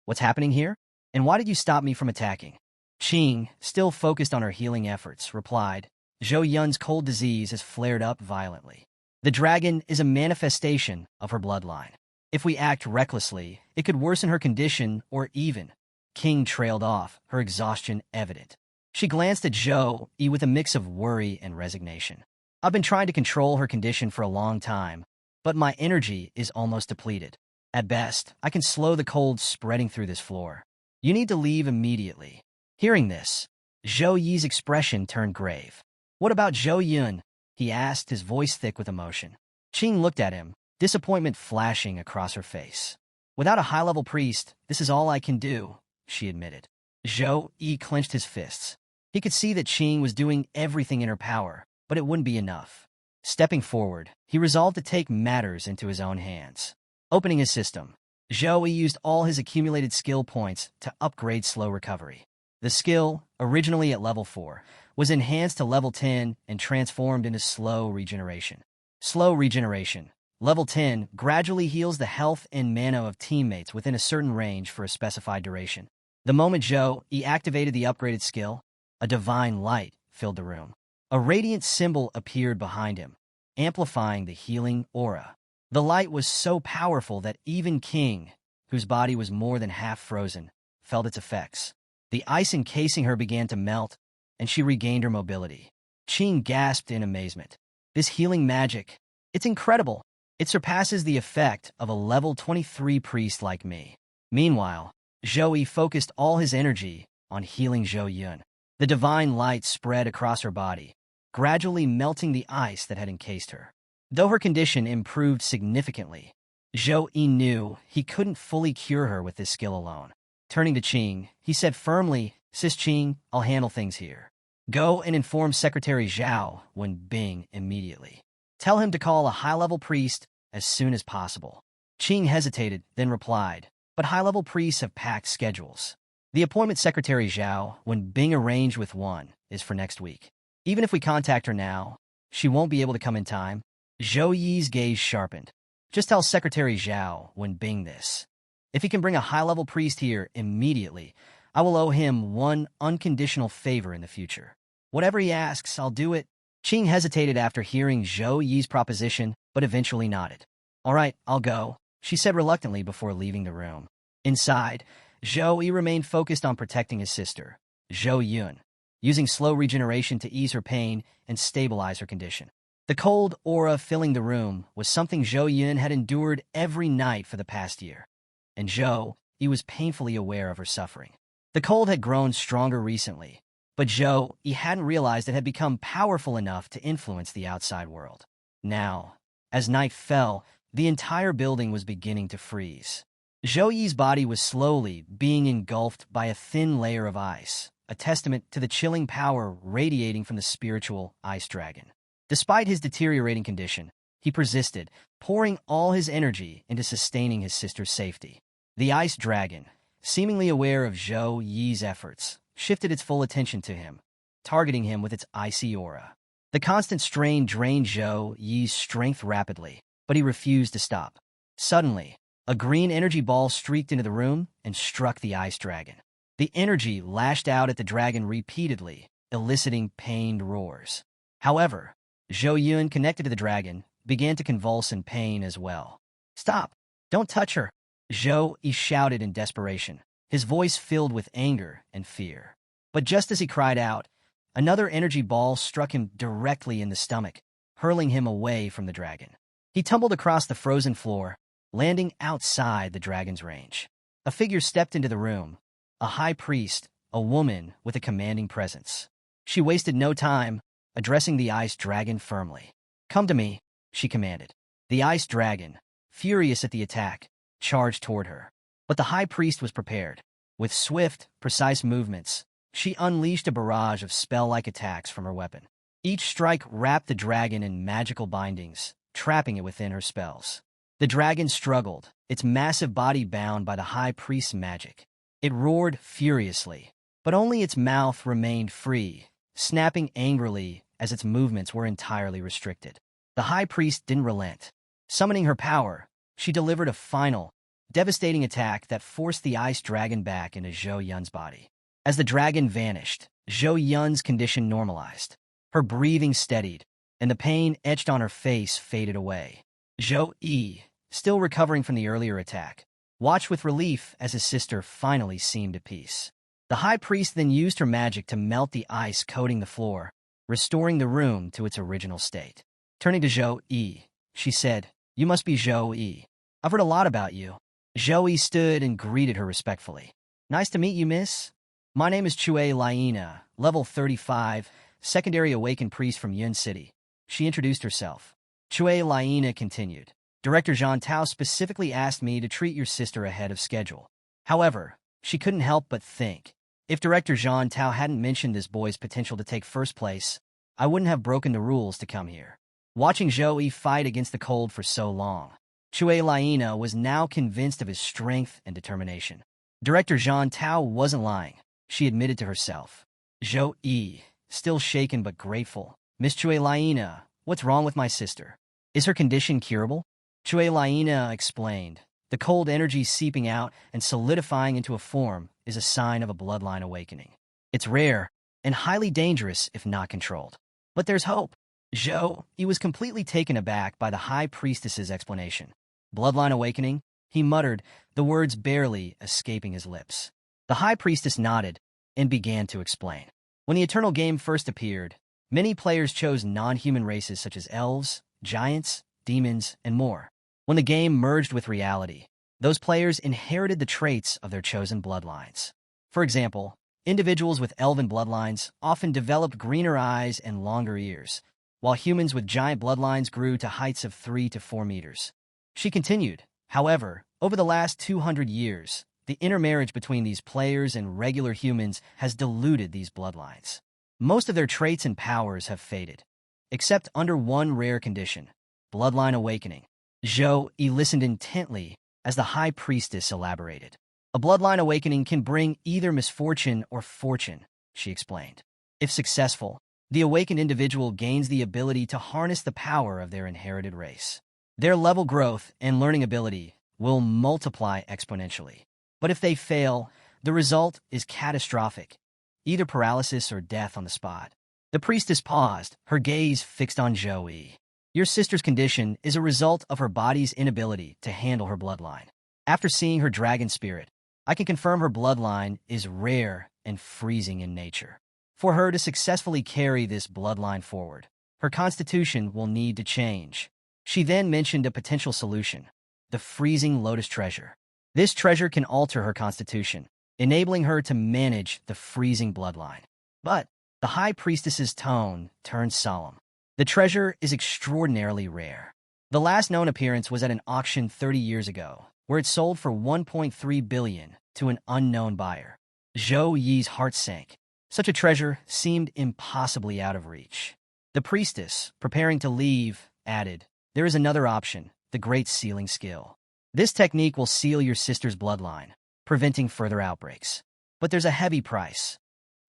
"What's happening here? And why did you stop me from attacking?" Qing, still focused on her healing efforts, replied, "Zhou Yun's cold disease has flared up violently. The dragon is a manifestation of her bloodline. If we act recklessly, it could worsen her condition or even..." King trailed off, her exhaustion evident. She glanced at Zhou Yi with a mix of worry and resignation. I've been trying to control her condition for a long time, but my energy is almost depleted. At best, I can slow the cold spreading through this floor. You need to leave immediately. Hearing this, Zhou Yi's expression turned grave. What about Zhou Yun? He asked, his voice thick with emotion. Qing looked at him, disappointment flashing across her face. Without a high-level priest, this is all I can do, she admitted. Zhou Yi clenched his fists. He could see that Qing was doing everything in her power, but it wouldn't be enough. Stepping forward, he resolved to take matters into his own hands. Opening his system, Zhou Yi used all his accumulated skill points to upgrade slow recovery. The skill, originally at level 4, was enhanced to level 10 and transformed into slow regeneration. Slow regeneration. Level 10 gradually heals the health and mana of teammates within a certain range for a specified duration. The moment Zhou Yi activated the upgraded skill, a divine light filled the room. A radiant symbol appeared behind him, amplifying the healing aura. The light was so powerful that even King, whose body was more than half frozen, felt its effects. The ice encasing her began to melt, and she regained her mobility. Qing gasped in amazement. This healing magic, it's incredible. It surpasses the effect of a level 23 priest like me. Meanwhile, Zhou Yi focused all his energy on healing Zhou Yun. The divine light spread across her body, gradually melting the ice that had encased her. Though her condition improved significantly, Zhou Yi knew he couldn't fully cure her with this skill alone. Turning to Qing, he said firmly, Sis Qing, I'll handle things here. Go and inform Secretary Zhao Wenbing immediately. Tell him to call a high-level priest as soon as possible. Qing hesitated, then replied, but high-level priests have packed schedules. The appointment Secretary Zhao Wenbing arranged with one is for next week. Even if we contact her now, she won't be able to come in time. Zhou Yi's gaze sharpened. Just tell Secretary Zhao Wenbing this. If he can bring a high-level priest here immediately, I will owe him one unconditional favor in the future. Whatever he asks, I'll do it. Qing hesitated after hearing Zhou Yi's proposition, but eventually nodded. All right, I'll go, she said reluctantly before leaving the room. Inside, Zhou Yi remained focused on protecting his sister, Zhou Yun, using slow regeneration to ease her pain and stabilize her condition. The cold aura filling the room was something Zhou Yun had endured every night for the past year, and Zhou Yi was painfully aware of her suffering. The cold had grown stronger recently, but Zhou Yi hadn't realized it had become powerful enough to influence the outside world. Now, as night fell, the entire building was beginning to freeze. Zhou Yi's body was slowly being engulfed by a thin layer of ice, a testament to the chilling power radiating from the spiritual ice dragon. Despite his deteriorating condition, he persisted, pouring all his energy into sustaining his sister's safety. The ice dragon, seemingly aware of Zhou Yi's efforts, shifted its full attention to him, targeting him with its icy aura. The constant strain drained Zhou Yi's strength rapidly, but he refused to stop. Suddenly, a green energy ball streaked into the room and struck the ice dragon. The energy lashed out at the dragon repeatedly, eliciting pained roars. However, Zhou Yun, connected to the dragon, began to convulse in pain as well. Stop! Don't touch her! Zhou Yi shouted in desperation, his voice filled with anger and fear. But just as he cried out, another energy ball struck him directly in the stomach, hurling him away from the dragon. He tumbled across the frozen floor, landing outside the dragon's range. A figure stepped into the room, a high priest, a woman with a commanding presence. She wasted no time, addressing the ice dragon firmly. Come to me, she commanded. The ice dragon, furious at the attack, charged toward her. But the high priest was prepared. With swift, precise movements, she unleashed a barrage of spell-like attacks from her weapon. Each strike wrapped the dragon in magical bindings, trapping it within her spells. The dragon struggled, its massive body bound by the high priest's magic. It roared furiously, but only its mouth remained free, snapping angrily as its movements were entirely restricted. The high priest didn't relent. Summoning her power, she delivered a final, devastating attack that forced the ice dragon back into Zhou Yun's body. As the dragon vanished, Zhou Yun's condition normalized. Her breathing steadied, and the pain etched on her face faded away. Zhou Yi, still recovering from the earlier attack, watched with relief as his sister finally seemed at peace. The high priest then used her magic to melt the ice coating the floor, restoring the room to its original state. Turning to Zhou Yi, she said, "You must be Zhou Yi. I've heard a lot about you." Zhou Yi stood and greeted her respectfully. "Nice to meet you, miss. My name is Chue Liena, level 35, secondary awakened priest from Yun City." She introduced herself. Chue Liena continued, "Director Zhang Tao specifically asked me to treat your sister ahead of schedule." However, she couldn't help but think, if Director Zhang Tao hadn't mentioned this boy's potential to take first place, I wouldn't have broken the rules to come here. Watching Zhou Yi fight against the cold for so long, Chue Liena was now convinced of his strength and determination. Director Zhang Tao wasn't lying. She admitted to herself. Zhou Yi, still shaken but grateful. "Miss Chue Liena, what's wrong with my sister? Is her condition curable?" Chue Liena explained. "The cold energy seeping out and solidifying into a form is a sign of a bloodline awakening. It's rare and highly dangerous if not controlled. But there's hope." Zhou Yi was completely taken aback by the high priestess's explanation. "Bloodline awakening?" he muttered, the words barely escaping his lips. The high priestess nodded and began to explain. When the Eternal Game first appeared, many players chose non-human races such as elves, giants, demons, and more. When the game merged with reality, those players inherited the traits of their chosen bloodlines. For example, individuals with elven bloodlines often developed greener eyes and longer ears, while humans with giant bloodlines grew to heights of 3 to 4 meters. She continued, "However, over the last 200 years, the intermarriage between these players and regular humans has diluted these bloodlines. Most of their traits and powers have faded, except under one rare condition: bloodline awakening." Zhou Yi listened intently as the high priestess elaborated. "A bloodline awakening can bring either misfortune or fortune," she explained. "If successful, the awakened individual gains the ability to harness the power of their inherited race. Their level growth and learning ability will multiply exponentially. But if they fail, the result is catastrophic, either paralysis or death on the spot." The priestess paused, her gaze fixed on Zhou Yi. "Your sister's condition is a result of her body's inability to handle her bloodline. After seeing her dragon spirit, I can confirm her bloodline is rare and freezing in nature. For her to successfully carry this bloodline forward, her constitution will need to change." She then mentioned a potential solution: the freezing lotus treasure. This treasure can alter her constitution, enabling her to manage the freezing bloodline. But the high priestess's tone turned solemn. "The treasure is extraordinarily rare. The last known appearance was at an auction 30 years ago, where it sold for 1.3 billion to an unknown buyer." Zhou Yi's heart sank. Such a treasure seemed impossibly out of reach. The priestess, preparing to leave, added, "There is another option, the Great Sealing Skill. This technique will seal your sister's bloodline, preventing further outbreaks. But there's a heavy price.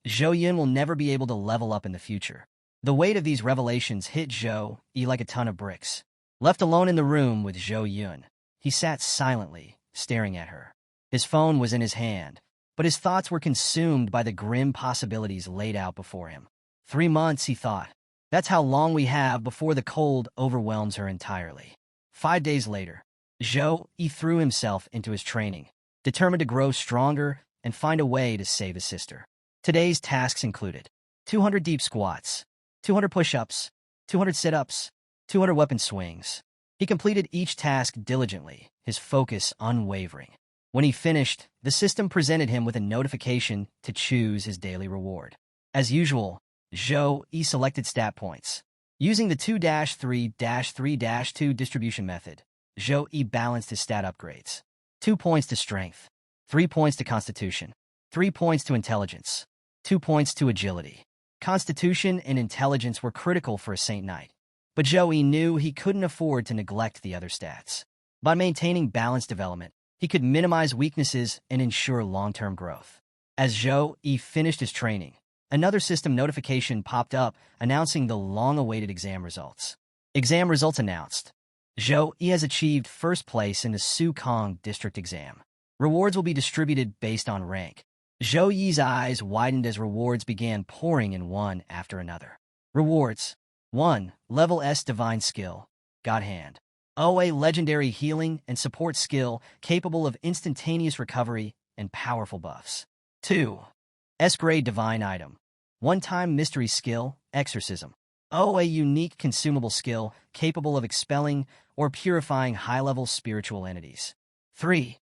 Zhou Yun will never be able to level up in the future." The weight of these revelations hit Zhou Yi like a ton of bricks. Left alone in the room with Zhou Yun, he sat silently, staring at her. His phone was in his hand, but his thoughts were consumed by the grim possibilities laid out before him. 3 months, he thought. That's how long we have before the cold overwhelms her entirely. 5 days later, Zhou Yi threw himself into his training, determined to grow stronger and find a way to save his sister. Today's tasks included 200 deep squats, 200 push-ups, 200 sit-ups, 200 weapon swings. He completed each task diligently, his focus unwavering. When he finished, the system presented him with a notification to choose his daily reward. As usual, Zhou Yi selected stat points. Using the 2-3-3-2 distribution method, Zhou Yi balanced his stat upgrades. 2 points to strength, 3 points to constitution, 3 points to intelligence, 2 points to agility. Constitution and intelligence were critical for a Saint Knight, but Zhou Yi knew he couldn't afford to neglect the other stats. By maintaining balanced development, he could minimize weaknesses and ensure long-term growth. As Zhou Yi finished his training, another system notification popped up announcing the long-awaited exam results. Exam results announced. Zhou Yi has achieved first place in the Su-Kong district exam. Rewards will be distributed based on rank. Zhou Yi's eyes widened as rewards began pouring in one after another. Rewards: 1. Level S Divine Skill, God Hand. OA Legendary Healing and Support Skill capable of instantaneous recovery and powerful buffs. 2. S-grade divine item. One-time mystery skill, exorcism. O, a unique consumable skill capable of expelling or purifying high-level spiritual entities. 3.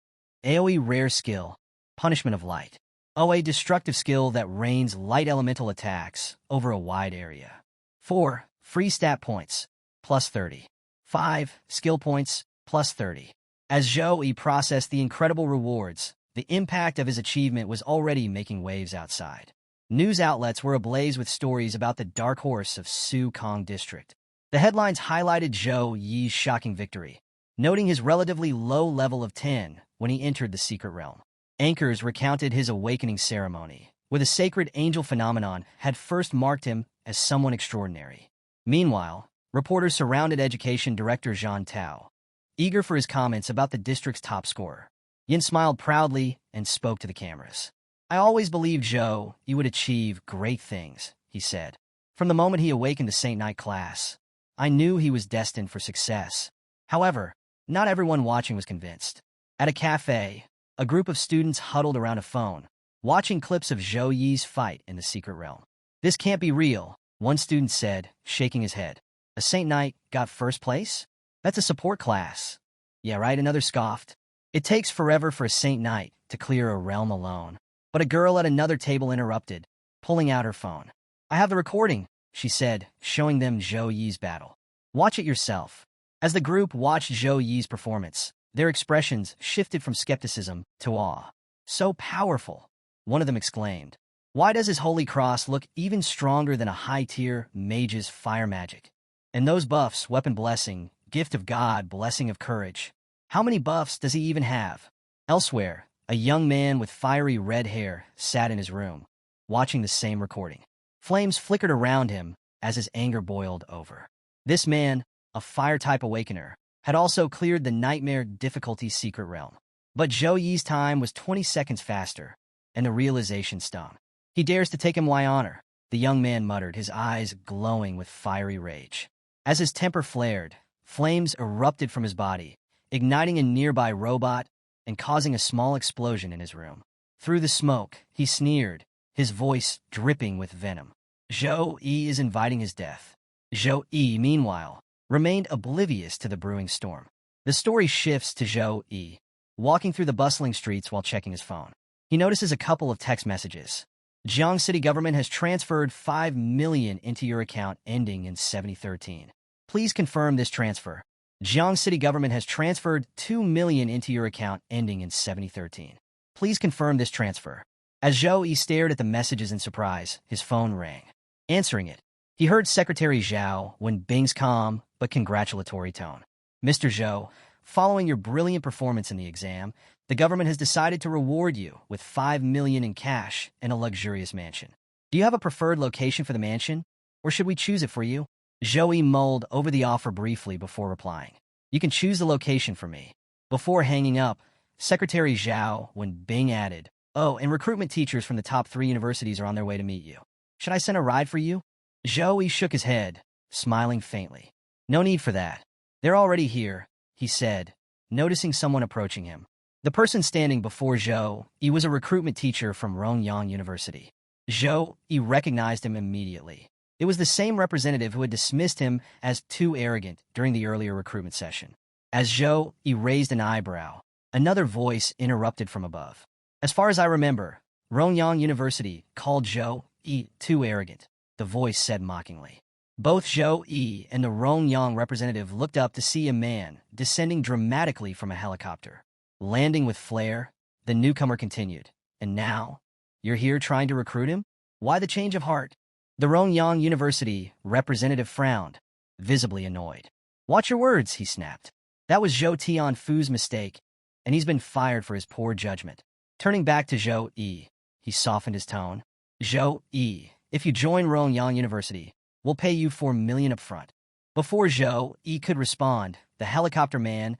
AoE rare skill, punishment of light. O, a destructive skill that rains light elemental attacks over a wide area. 4. Free stat points, plus 30. 5. Skill points, plus 30. As Zhou processed the incredible rewards, the impact of his achievement was already making waves outside. News outlets were ablaze with stories about the dark horse of Su Kong District. The headlines highlighted Zhou Yi's shocking victory, noting his relatively low level of 10 when he entered the secret realm. Anchors recounted his awakening ceremony, where the sacred angel phenomenon had first marked him as someone extraordinary. Meanwhile, reporters surrounded Education Director Zhang Tao, eager for his comments about the district's top scorer. Yin smiled proudly and spoke to the cameras. I always believed Zhou Yi would achieve great things, he said. From the moment he awakened to Saint Knight class, I knew he was destined for success. However, not everyone watching was convinced. At a cafe, a group of students huddled around a phone, watching clips of Zhou Yi's fight in the secret realm. This can't be real, one student said, shaking his head. A Saint Knight got first place? That's a support class. Yeah, right, another scoffed. It takes forever for a Saint Knight to clear a realm alone. But a girl at another table interrupted, pulling out her phone. I have the recording, she said, showing them Zhou Yi's battle. Watch it yourself. As the group watched Zhou Yi's performance, their expressions shifted from skepticism to awe. So powerful, one of them exclaimed. Why does his holy cross look even stronger than a high-tier mage's fire magic? And those buffs, weapon blessing, gift of God, blessing of courage. How many buffs does he even have? Elsewhere, a young man with fiery red hair sat in his room, watching the same recording. Flames flickered around him as his anger boiled over. This man, a fire-type awakener, had also cleared the nightmare difficulty secret realm. But Zhou Yi's time was 20 seconds faster, and the realization stung. He dares to take him my honor, the young man muttered, his eyes glowing with fiery rage. As his temper flared, flames erupted from his body, igniting a nearby robot and causing a small explosion in his room. Through the smoke, he sneered, his voice dripping with venom. Zhou Yi is inviting his death. Zhou Yi, meanwhile, remained oblivious to the brewing storm. The story shifts to Zhou Yi, walking through the bustling streets while checking his phone. He notices a couple of text messages. Jiang City government has transferred 5 million into your account ending in 7013. Please confirm this transfer. Jiang City government has transferred 2 million into your account ending in 7013. Please confirm this transfer. As Zhou Yi stared at the messages in surprise, his phone rang. Answering it, he heard Secretary Zhao Wenbing's calm but congratulatory tone. Mr. Zhou, following your brilliant performance in the exam, the government has decided to reward you with 5 million in cash and a luxurious mansion. Do you have a preferred location for the mansion, or should we choose it for you? Zhou Yi mulled over the offer briefly before replying. You can choose the location for me. Before hanging up, Secretary Zhao Wenbing added, Oh, and recruitment teachers from the top 3 universities are on their way to meet you. Should I send a ride for you? Zhou Yi shook his head, smiling faintly. No need for that. They're already here, he said, noticing someone approaching him. The person standing before Zhou Yi was a recruitment teacher from Rongyang University. Zhou Yi recognized him immediately. It was the same representative who had dismissed him as too arrogant during the earlier recruitment session. As Zhou Yi raised an eyebrow, another voice interrupted from above. As far as I remember, Rongyang University called Zhou Yi too arrogant, the voice said mockingly. Both Zhou Yi and the Rongyang representative looked up to see a man descending dramatically from a helicopter. Landing with flair, the newcomer continued. And now, you're here trying to recruit him? Why the change of heart? The Rongyang University representative frowned, visibly annoyed. Watch your words, he snapped. That was Zhou Tianfu's mistake, and he's been fired for his poor judgment. Turning back to Zhou Yi, he softened his tone. Zhou Yi, if you join Rongyang University, we'll pay you 4 million up front. Before Zhou Yi could respond, the helicopter man,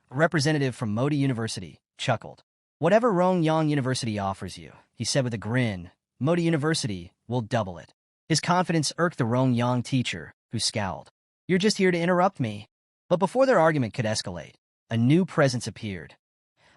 a representative from Modi University, chuckled. Whatever Rongyang University offers you, he said with a grin, Modi University will double it. His confidence irked the Rongyang teacher, who scowled. You're just here to interrupt me. But before their argument could escalate, a new presence appeared.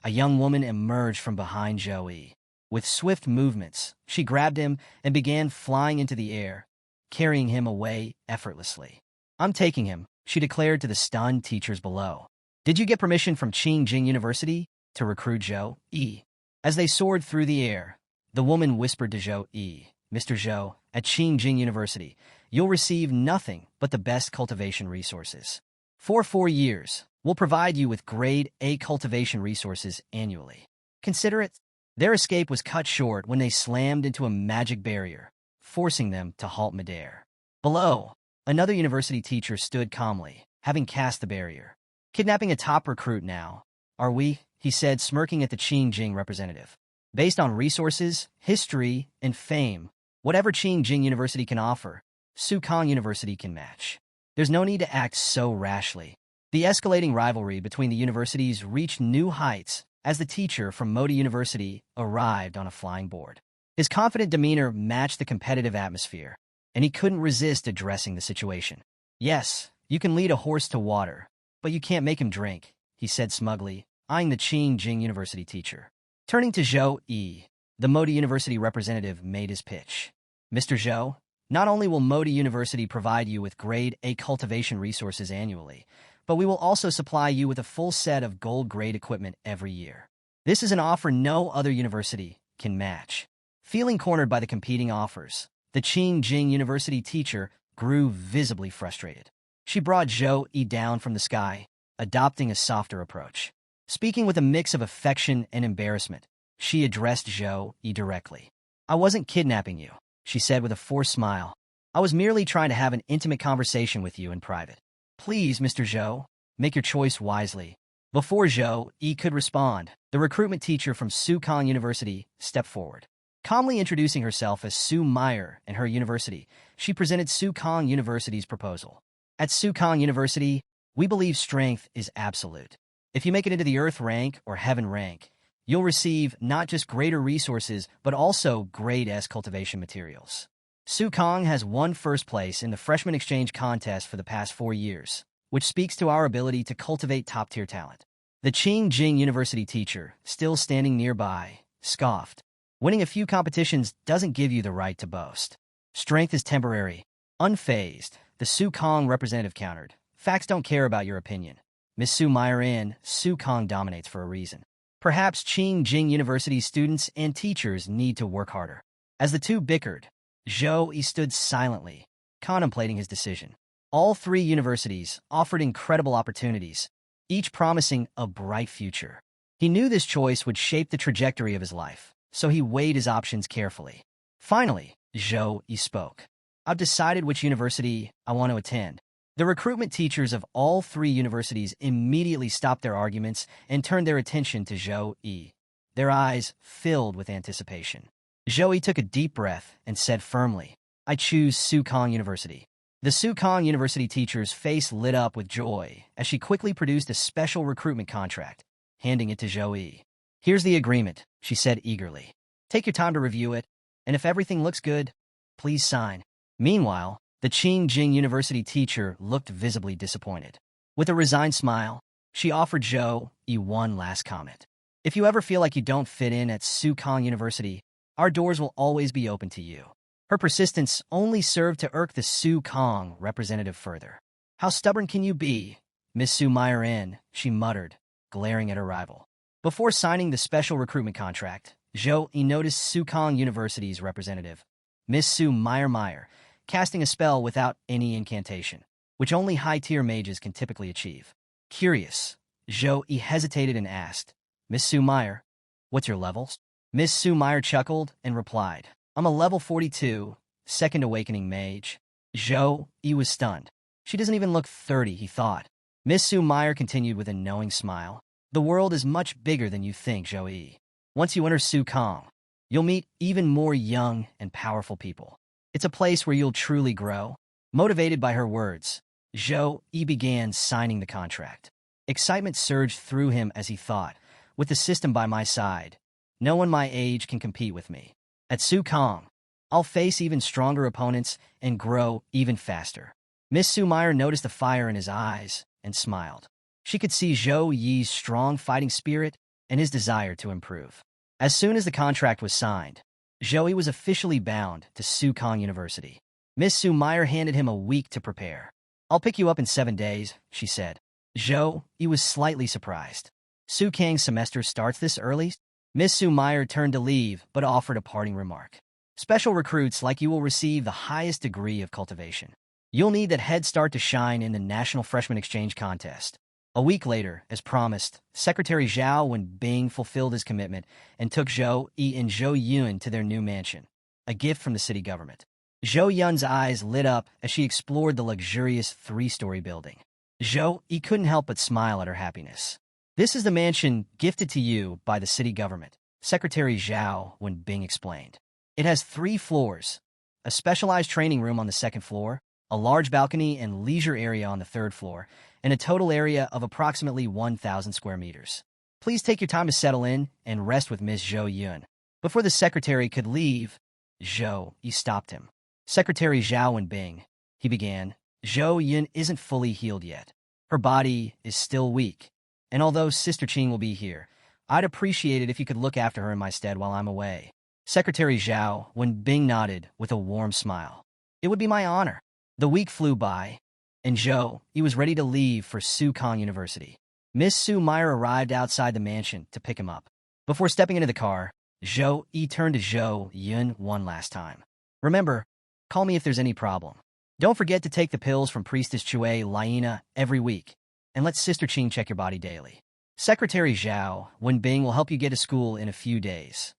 A young woman emerged from behind Zhou Yi. With swift movements, she grabbed him and began flying into the air, carrying him away effortlessly. "I'm taking him," she declared to the stunned teachers below. "Did you get permission from Qingjing University to recruit Zhou Yi?" As they soared through the air, the woman whispered to Zhou Yi, "Mr. Zhou, at Qingjing University, you'll receive nothing but the best cultivation resources. For 4 years, we'll provide you with grade A cultivation resources annually. Consider it." Their escape was cut short when they slammed into a magic barrier, forcing them to halt midair. Below, another university teacher stood calmly, having cast the barrier. "Kidnapping a top recruit now, are we?" he said, smirking at the Qingjing representative. "Based on resources, history, and fame, whatever Qingjing University can offer, Sukong University can match. There's no need to act so rashly." The escalating rivalry between the universities reached new heights as the teacher from Modi University arrived on a flying board. His confident demeanor matched the competitive atmosphere, and he couldn't resist addressing the situation. "Yes, you can lead a horse to water, but you can't make him drink," he said smugly, eyeing the Qingjing University teacher. Turning to Zhou Yi, the Modi University representative made his pitch. "Mr. Zhou, not only will Modi University provide you with grade A cultivation resources annually, but we will also supply you with a full set of gold-grade equipment every year. This is an offer no other university can match." Feeling cornered by the competing offers, the Qingjing University teacher grew visibly frustrated. She brought Zhou Yi down from the sky, adopting a softer approach. Speaking with a mix of affection and embarrassment, she addressed Zhou Yi directly. "I wasn't kidnapping you," she said with a forced smile. "I was merely trying to have an intimate conversation with you in private. Please, Mr. Zhou, make your choice wisely." Before Zhou Yi could respond, the recruitment teacher from Sukong University stepped forward. Calmly introducing herself as Su Meyer and her university, she presented Sukong University's proposal. "At Sukong University, we believe strength is absolute. If you make it into the Earth rank or Heaven rank, you'll receive not just greater resources, but also grade S cultivation materials. Sukong has won first place in the freshman exchange contest for the past 4 years, which speaks to our ability to cultivate top-tier talent." The Qingjing University teacher, still standing nearby, scoffed. "Winning a few competitions doesn't give you the right to boast. Strength is temporary." Unfazed, the Sukong representative countered, "Facts don't care about your opinion. Miss Su Meyer in Sukong dominates for a reason. Perhaps Qingjing University students and teachers need to work harder." As the two bickered, Zhou Yi stood silently, contemplating his decision. All 3 universities offered incredible opportunities, each promising a bright future. He knew this choice would shape the trajectory of his life, so he weighed his options carefully. Finally, Zhou Yi spoke. "I've decided which university I want to attend." The recruitment teachers of all 3 universities immediately stopped their arguments and turned their attention to Zhou Yi, their eyes filled with anticipation. Zhou Yi took a deep breath and said firmly, "I choose Sukong University." The Sukong University teacher's face lit up with joy as she quickly produced a special recruitment contract, handing it to Zhou Yi. "Here's the agreement," she said eagerly. "Take your time to review it, and if everything looks good, please sign." Meanwhile, the Qingjing University teacher looked visibly disappointed. With a resigned smile, she offered Zhou Yi one last comment. "If you ever feel like you don't fit in at Sukong University, our doors will always be open to you." Her persistence only served to irk the Sukong representative further. "How stubborn can you be, Miss Su Meyer in?" she muttered, glaring at her rival. Before signing the special recruitment contract, Zhou Yi noticed Sukong University's representative, Miss Su Meyer, casting a spell without any incantation, which only high-tier mages can typically achieve. Curious, Zhou Yi hesitated and asked, "Miss Su Meyer, what's your levels?" Miss Su Meyer chuckled and replied, "I'm a level 42, second awakening mage." Zhou Yi was stunned. "She doesn't even look 30, he thought. Miss Su Meyer continued with a knowing smile. "The world is much bigger than you think, Zhou Yi. Once you enter Sukong, you'll meet even more young and powerful people. It's a place where you'll truly grow." Motivated by her words, Zhou Yi began signing the contract. Excitement surged through him as he thought, "With the system by my side, no one my age can compete with me. At Sukong, I'll face even stronger opponents and grow even faster." Miss Su Meyer noticed the fire in his eyes and smiled. She could see Zhou Yi's strong fighting spirit and his desire to improve. As soon as the contract was signed, Zoe was officially bound to Sukong University. Miss Su Meyer handed him a week to prepare. "I'll pick you up in 7 days," she said. Zoe was slightly surprised. "Su Kang's semester starts this early?" Miss Su Meyer turned to leave, but offered a parting remark. "Special recruits like you will receive the highest degree of cultivation. You'll need that head start to shine in the National Freshman Exchange Contest." A week later, as promised, Secretary Zhao Wenbing fulfilled his commitment and took Zhou Yi and Zhou Yun to their new mansion, a gift from the city government. Zhou Yun's eyes lit up as she explored the luxurious 3-story building. Zhou Yi couldn't help but smile at her happiness. "This is the mansion gifted to you by the city government," Secretary Zhao Wenbing explained. "It has 3 floors, a specialized training room on the 2nd floor, a large balcony and leisure area on the 3rd floor, and a total area of approximately 1,000 square meters. Please take your time to settle in and rest with Ms. Zhou Yun." Before the secretary could leave, Zhou Yi stopped him. "Secretary Zhao Wenbing," he began, "Zhou Yun isn't fully healed yet. Her body is still weak, and although Sister Qing will be here, I'd appreciate it if you could look after her in my stead while I'm away." Secretary Zhao Wenbing nodded with a warm smile. "It would be my honor." The week flew by, and Zhou Yi was ready to leave for Sukong University. Miss Su Meyer arrived outside the mansion to pick him up. Before stepping into the car, Zhou Yi turned to Zhou Yun one last time. "Remember, call me if there's any problem. Don't forget to take the pills from Priestess Chue Liena every week, and let Sister Qing check your body daily. Secretary Zhao Wenbing will help you get to school in a few days."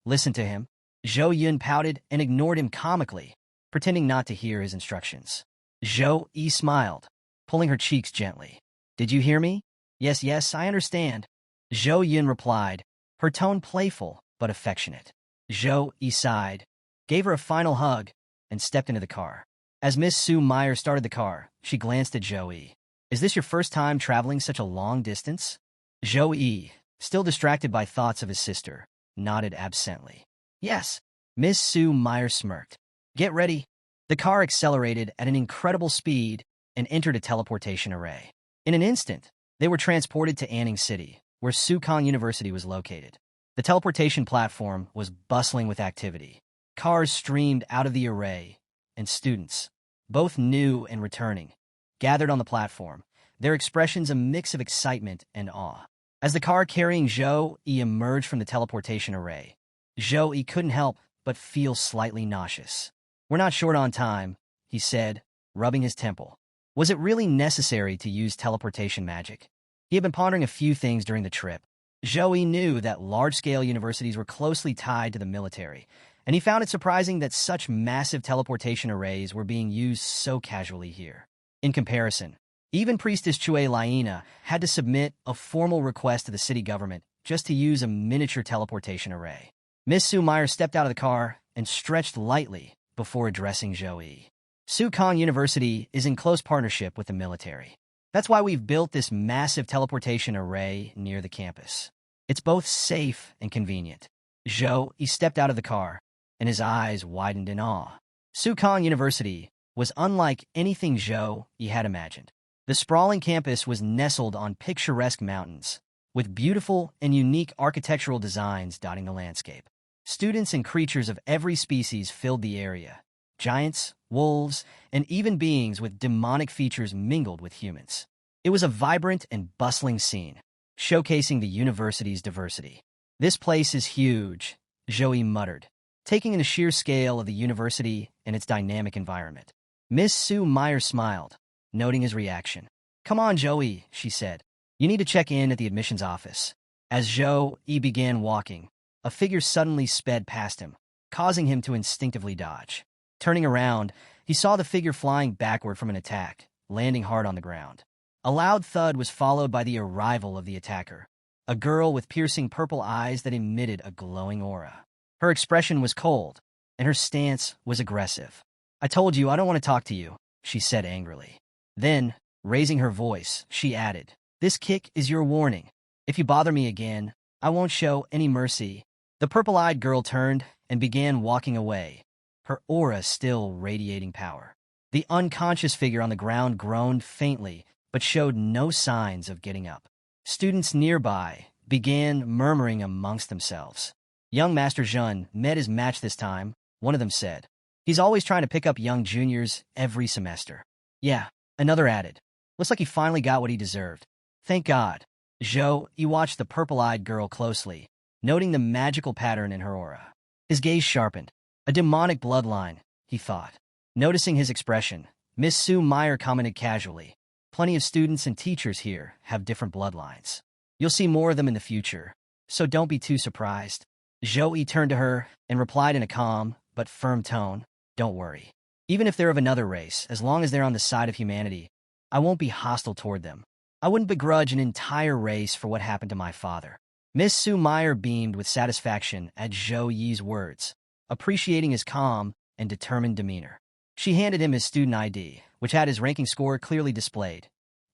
"Listen to him." Zhou Yun pouted and ignored him comically, pretending not to hear his instructions. Zhou Yi smiled, pulling her cheeks gently. "Did you hear me?" Yes, I understand." Zhou Yun replied, her tone playful but affectionate. Zhou Yi sighed, gave her a final hug, and stepped into the car. As Miss Su Meyer started the car, she glanced at Zhou Yi. "Is this your first time traveling such a long distance?" Zhou Yi, still distracted by thoughts of his sister, nodded absently. "Yes." Miss Su Meyer smirked. "Get ready." The car accelerated at an incredible speed and entered a teleportation array. In an instant, they were transported to Anning City, where Sukong University was located. The teleportation platform was bustling with activity. Cars streamed out of the array, and students, both new and returning, gathered on the platform, their expressions a mix of excitement and awe. As the car carrying Zhou Yi emerged from the teleportation array, Zhou Yi couldn't help but feel slightly nauseous. "We're not short on time," he said, rubbing his temple. Was it really necessary to use teleportation magic? He had been pondering a few things during the trip. Zhou Yi knew that large-scale universities were closely tied to the military, and he found it surprising that such massive teleportation arrays were being used so casually here. In comparison, even Priestess Chue Liena had to submit a formal request to the city government just to use a miniature teleportation array. Miss Su Meyer stepped out of the car and stretched lightly before addressing Zhou Yi. "Sukong University is in close partnership with the military. That's why we've built this massive teleportation array near the campus. It's both safe and convenient." Zhou Yi stepped out of the car, and his eyes widened in awe. Sukong University was unlike anything Zhou Yi had imagined. The sprawling campus was nestled on picturesque mountains, with beautiful and unique architectural designs dotting the landscape. Students and creatures of every species filled the area. Giants, wolves, and even beings with demonic features mingled with humans. It was a vibrant and bustling scene, showcasing the university's diversity. "This place is huge," Zhou Yi muttered, taking in the sheer scale of the university and its dynamic environment. Miss Su Meyer smiled, noting his reaction. "Come on, Zhou Yi," she said. "You need to check in at the admissions office." As Zhou Yi began walking, a figure suddenly sped past him, causing him to instinctively dodge. Turning around, he saw the figure flying backward from an attack, landing hard on the ground. A loud thud was followed by the arrival of the attacker, a girl with piercing purple eyes that emitted a glowing aura. Her expression was cold, and her stance was aggressive. "I told you I don't want to talk to you," she said angrily. Then, raising her voice, she added, "This kick is your warning. If you bother me again, I won't show any mercy." The purple-eyed girl turned and began walking away, her aura still radiating power. The unconscious figure on the ground groaned faintly, but showed no signs of getting up. Students nearby began murmuring amongst themselves. Young Master Jun met his match this time, one of them said. He's always trying to pick up young juniors every semester. Yeah, another added. Looks like he finally got what he deserved. Thank God. Zhou, he watched the purple-eyed girl closely, noting the magical pattern in her aura. His gaze sharpened. A demonic bloodline, he thought. Noticing his expression, Miss Sue Meyer commented casually. Plenty of students and teachers here have different bloodlines. You'll see more of them in the future, so don't be too surprised. Zhou turned to her and replied in a calm but firm tone, don't worry. Even if they're of another race, as long as they're on the side of humanity, I won't be hostile toward them. I wouldn't begrudge an entire race for what happened to my father. Miss Sue Meyer beamed with satisfaction at Zhou Yi's words, appreciating his calm and determined demeanor. She handed him his student ID, which had his ranking score clearly displayed,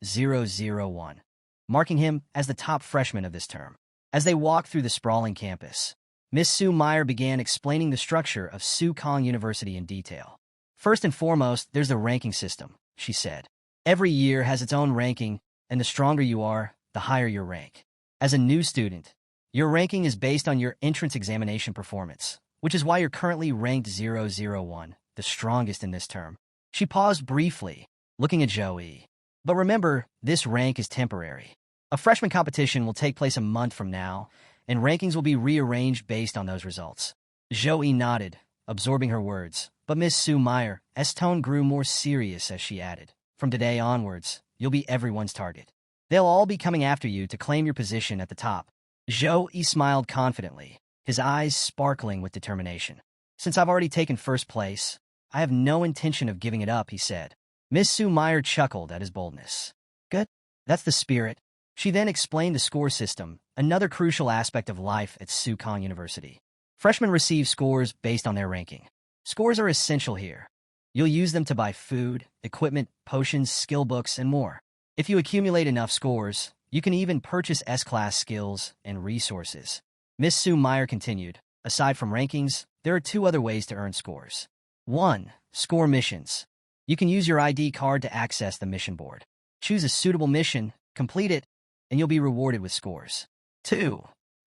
001, marking him as the top freshman of this term. As they walked through the sprawling campus, Miss Sue Meyer began explaining the structure of Sukong University in detail. First and foremost, there's the ranking system, she said. Every year has its own ranking, and the stronger you are, the higher your rank. As a new student, your ranking is based on your entrance examination performance, which is why you're currently ranked 001, the strongest in this term. She paused briefly, looking at Zhou. But remember, this rank is temporary. A freshman competition will take place a month from now, and rankings will be rearranged based on those results. Zhou nodded, absorbing her words, but Miss Sue Meyer's tone grew more serious as she added, from today onwards, you'll be everyone's target. They'll all be coming after you to claim your position at the top. Zhou smiled confidently, his eyes sparkling with determination. Since I've already taken first place, I have no intention of giving it up, he said. Miss Sue Meyer chuckled at his boldness. Good. That's the spirit. She then explained the score system, another crucial aspect of life at Sukong University. Freshmen receive scores based on their ranking. Scores are essential here. You'll use them to buy food, equipment, potions, skill books, and more. If you accumulate enough scores, you can even purchase S-class skills and resources. Miss Sue Meyer continued, aside from rankings, there are two other ways to earn scores. 1. Score missions. You can use your ID card to access the mission board. Choose a suitable mission, complete it, and you'll be rewarded with scores. 2.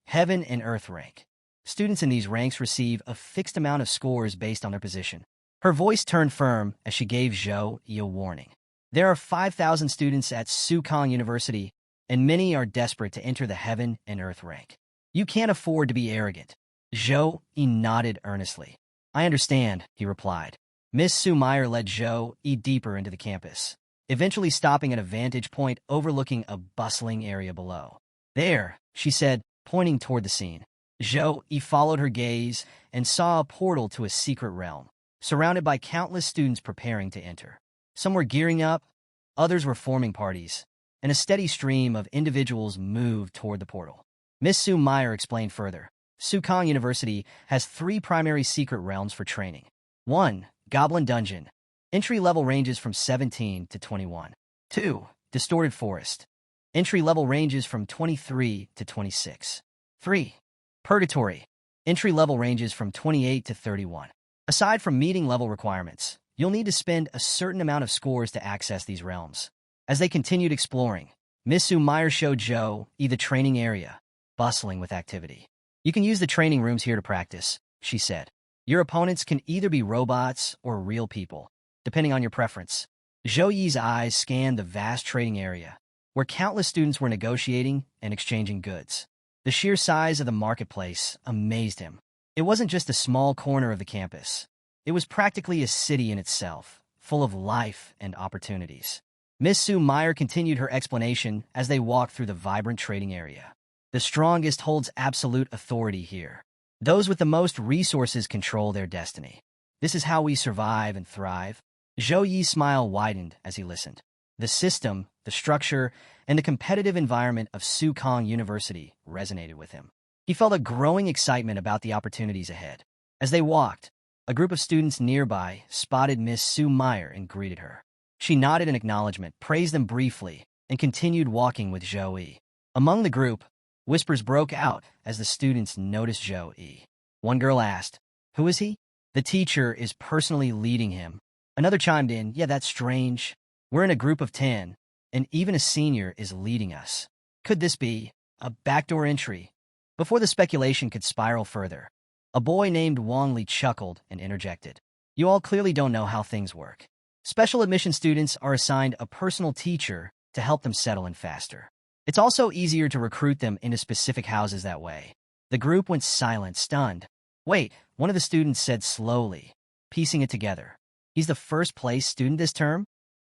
Heaven and Earth rank. Students in these ranks receive a fixed amount of scores based on their position. Her voice turned firm as she gave Zhou a warning. There are 5,000 students at Sukong University, and many are desperate to enter the Heaven and Earth rank. You can't afford to be arrogant. Zhou nodded earnestly. I understand, he replied. Miss Sue Meyer led Zhou deeper into the campus, eventually stopping at a vantage point overlooking a bustling area below. There, she said, pointing toward the scene. Zhou followed her gaze and saw a portal to a secret realm, surrounded by countless students preparing to enter. Some were gearing up, others were forming parties, and a steady stream of individuals moved toward the portal. Miss Sue Meyer explained further. Sukong University has 3 primary secret realms for training. 1. Goblin Dungeon. Entry level ranges from 17 to 21. 2. Distorted Forest. Entry level ranges from 23 to 26. 3. Purgatory. Entry level ranges from 28 to 31. Aside from meeting level requirements, you'll need to spend a certain amount of scores to access these realms. As they continued exploring, Miss Sue Meyer showed Zhou the training area, bustling with activity. You can use the training rooms here to practice, she said. Your opponents can either be robots or real people, depending on your preference. Zhou Yi's eyes scanned the vast trading area, where countless students were negotiating and exchanging goods. The sheer size of the marketplace amazed him. It wasn't just a small corner of the campus. It was practically a city in itself, full of life and opportunities. Miss Sue Meyer continued her explanation as they walked through the vibrant trading area. The strongest holds absolute authority here. Those with the most resources control their destiny. This is how we survive and thrive. Zhou Yi's smile widened as he listened. The system, the structure, and the competitive environment of Sukong University resonated with him. He felt a growing excitement about the opportunities ahead. As they walked, a group of students nearby spotted Miss Sue Meyer and greeted her. She nodded in acknowledgement, praised them briefly, and continued walking with Zhou Yi. Among the group, whispers broke out as the students noticed Zhou Yi. One girl asked, "Who is he?" "The teacher is personally leading him." Another chimed in, "Yeah, that's strange. We're in a group of 10, and even a senior is leading us. Could this be a backdoor entry?" Before the speculation could spiral further, a boy named Wang Li chuckled and interjected. You all clearly don't know how things work. Special admission students are assigned a personal teacher to help them settle in faster. It's also easier to recruit them into specific houses that way. The group went silent, stunned. Wait, one of the students said slowly, piecing it together. He's the first-place student this term?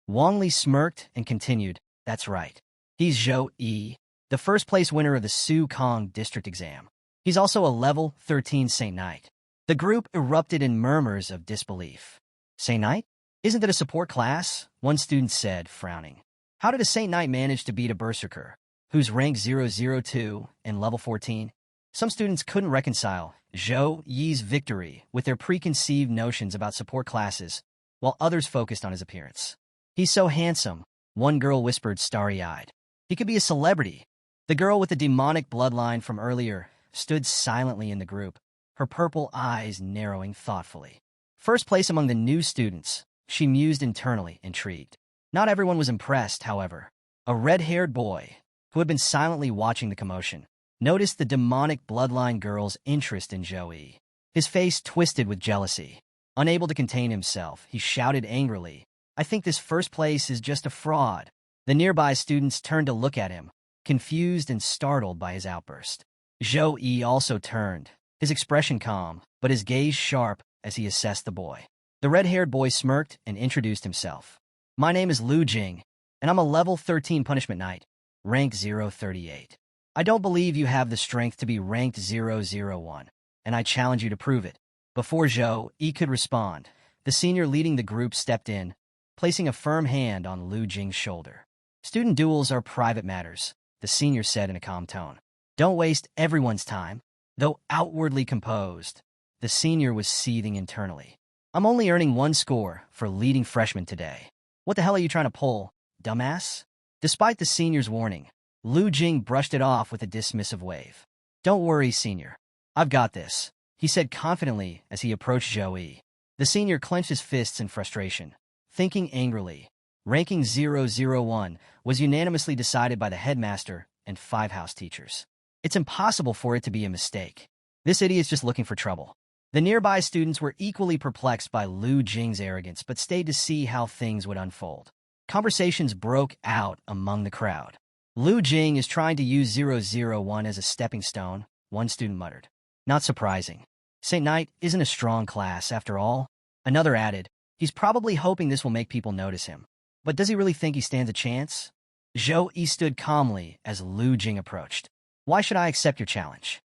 Wang Li smirked and continued, that's right. He's Zhou Yi, the first-place winner of the Su Kong district exam. He's also a level 13 Saint Knight. The group erupted in murmurs of disbelief. Saint Knight? Isn't that a support class? One student said, frowning. How did a Saint Knight manage to beat a Berserker, who's rank 002 and level 14? Some students couldn't reconcile Zhou Yi's victory with their preconceived notions about support classes, while others focused on his appearance. He's so handsome, one girl whispered starry-eyed. He could be a celebrity. The girl with the demonic bloodline from earlier stood silently in the group, her purple eyes narrowing thoughtfully. First place among the new students, she mused internally, intrigued. Not everyone was impressed, however. A red-haired boy, who had been silently watching the commotion, noticed the demonic bloodline girl's interest in Joey. His face twisted with jealousy. Unable to contain himself, he shouted angrily, I think this first place is just a fraud. The nearby students turned to look at him, confused and startled by his outburst. Zhou Yi also turned, his expression calm, but his gaze sharp as he assessed the boy. The red-haired boy smirked and introduced himself. My name is Lu Jing, and I'm a level 13 punishment knight, rank 038. I don't believe you have the strength to be ranked 001, and I challenge you to prove it. Before Zhou Yi could respond, the senior leading the group stepped in, placing a firm hand on Lu Jing's shoulder. Student duels are private matters, the senior said in a calm tone. Don't waste everyone's time. Though outwardly composed, the senior was seething internally. I'm only earning 1 score for leading freshman today. What the hell are you trying to pull, dumbass? Despite the senior's warning, Lu Jing brushed it off with a dismissive wave. Don't worry, senior. I've got this, he said confidently as he approached Zhou Yi. The senior clenched his fists in frustration, thinking angrily. Ranking 001 was unanimously decided by the headmaster and 5 house teachers. It's impossible for it to be a mistake. This idiot's just looking for trouble. The nearby students were equally perplexed by Lu Jing's arrogance but stayed to see how things would unfold. Conversations broke out among the crowd. Lu Jing is trying to use 001 as a stepping stone, one student muttered. Not surprising. Saint Knight isn't a strong class, after all. Another added, he's probably hoping this will make people notice him. But does he really think he stands a chance? Zhou Yi stood calmly as Lu Jing approached. Why should I accept your challenge?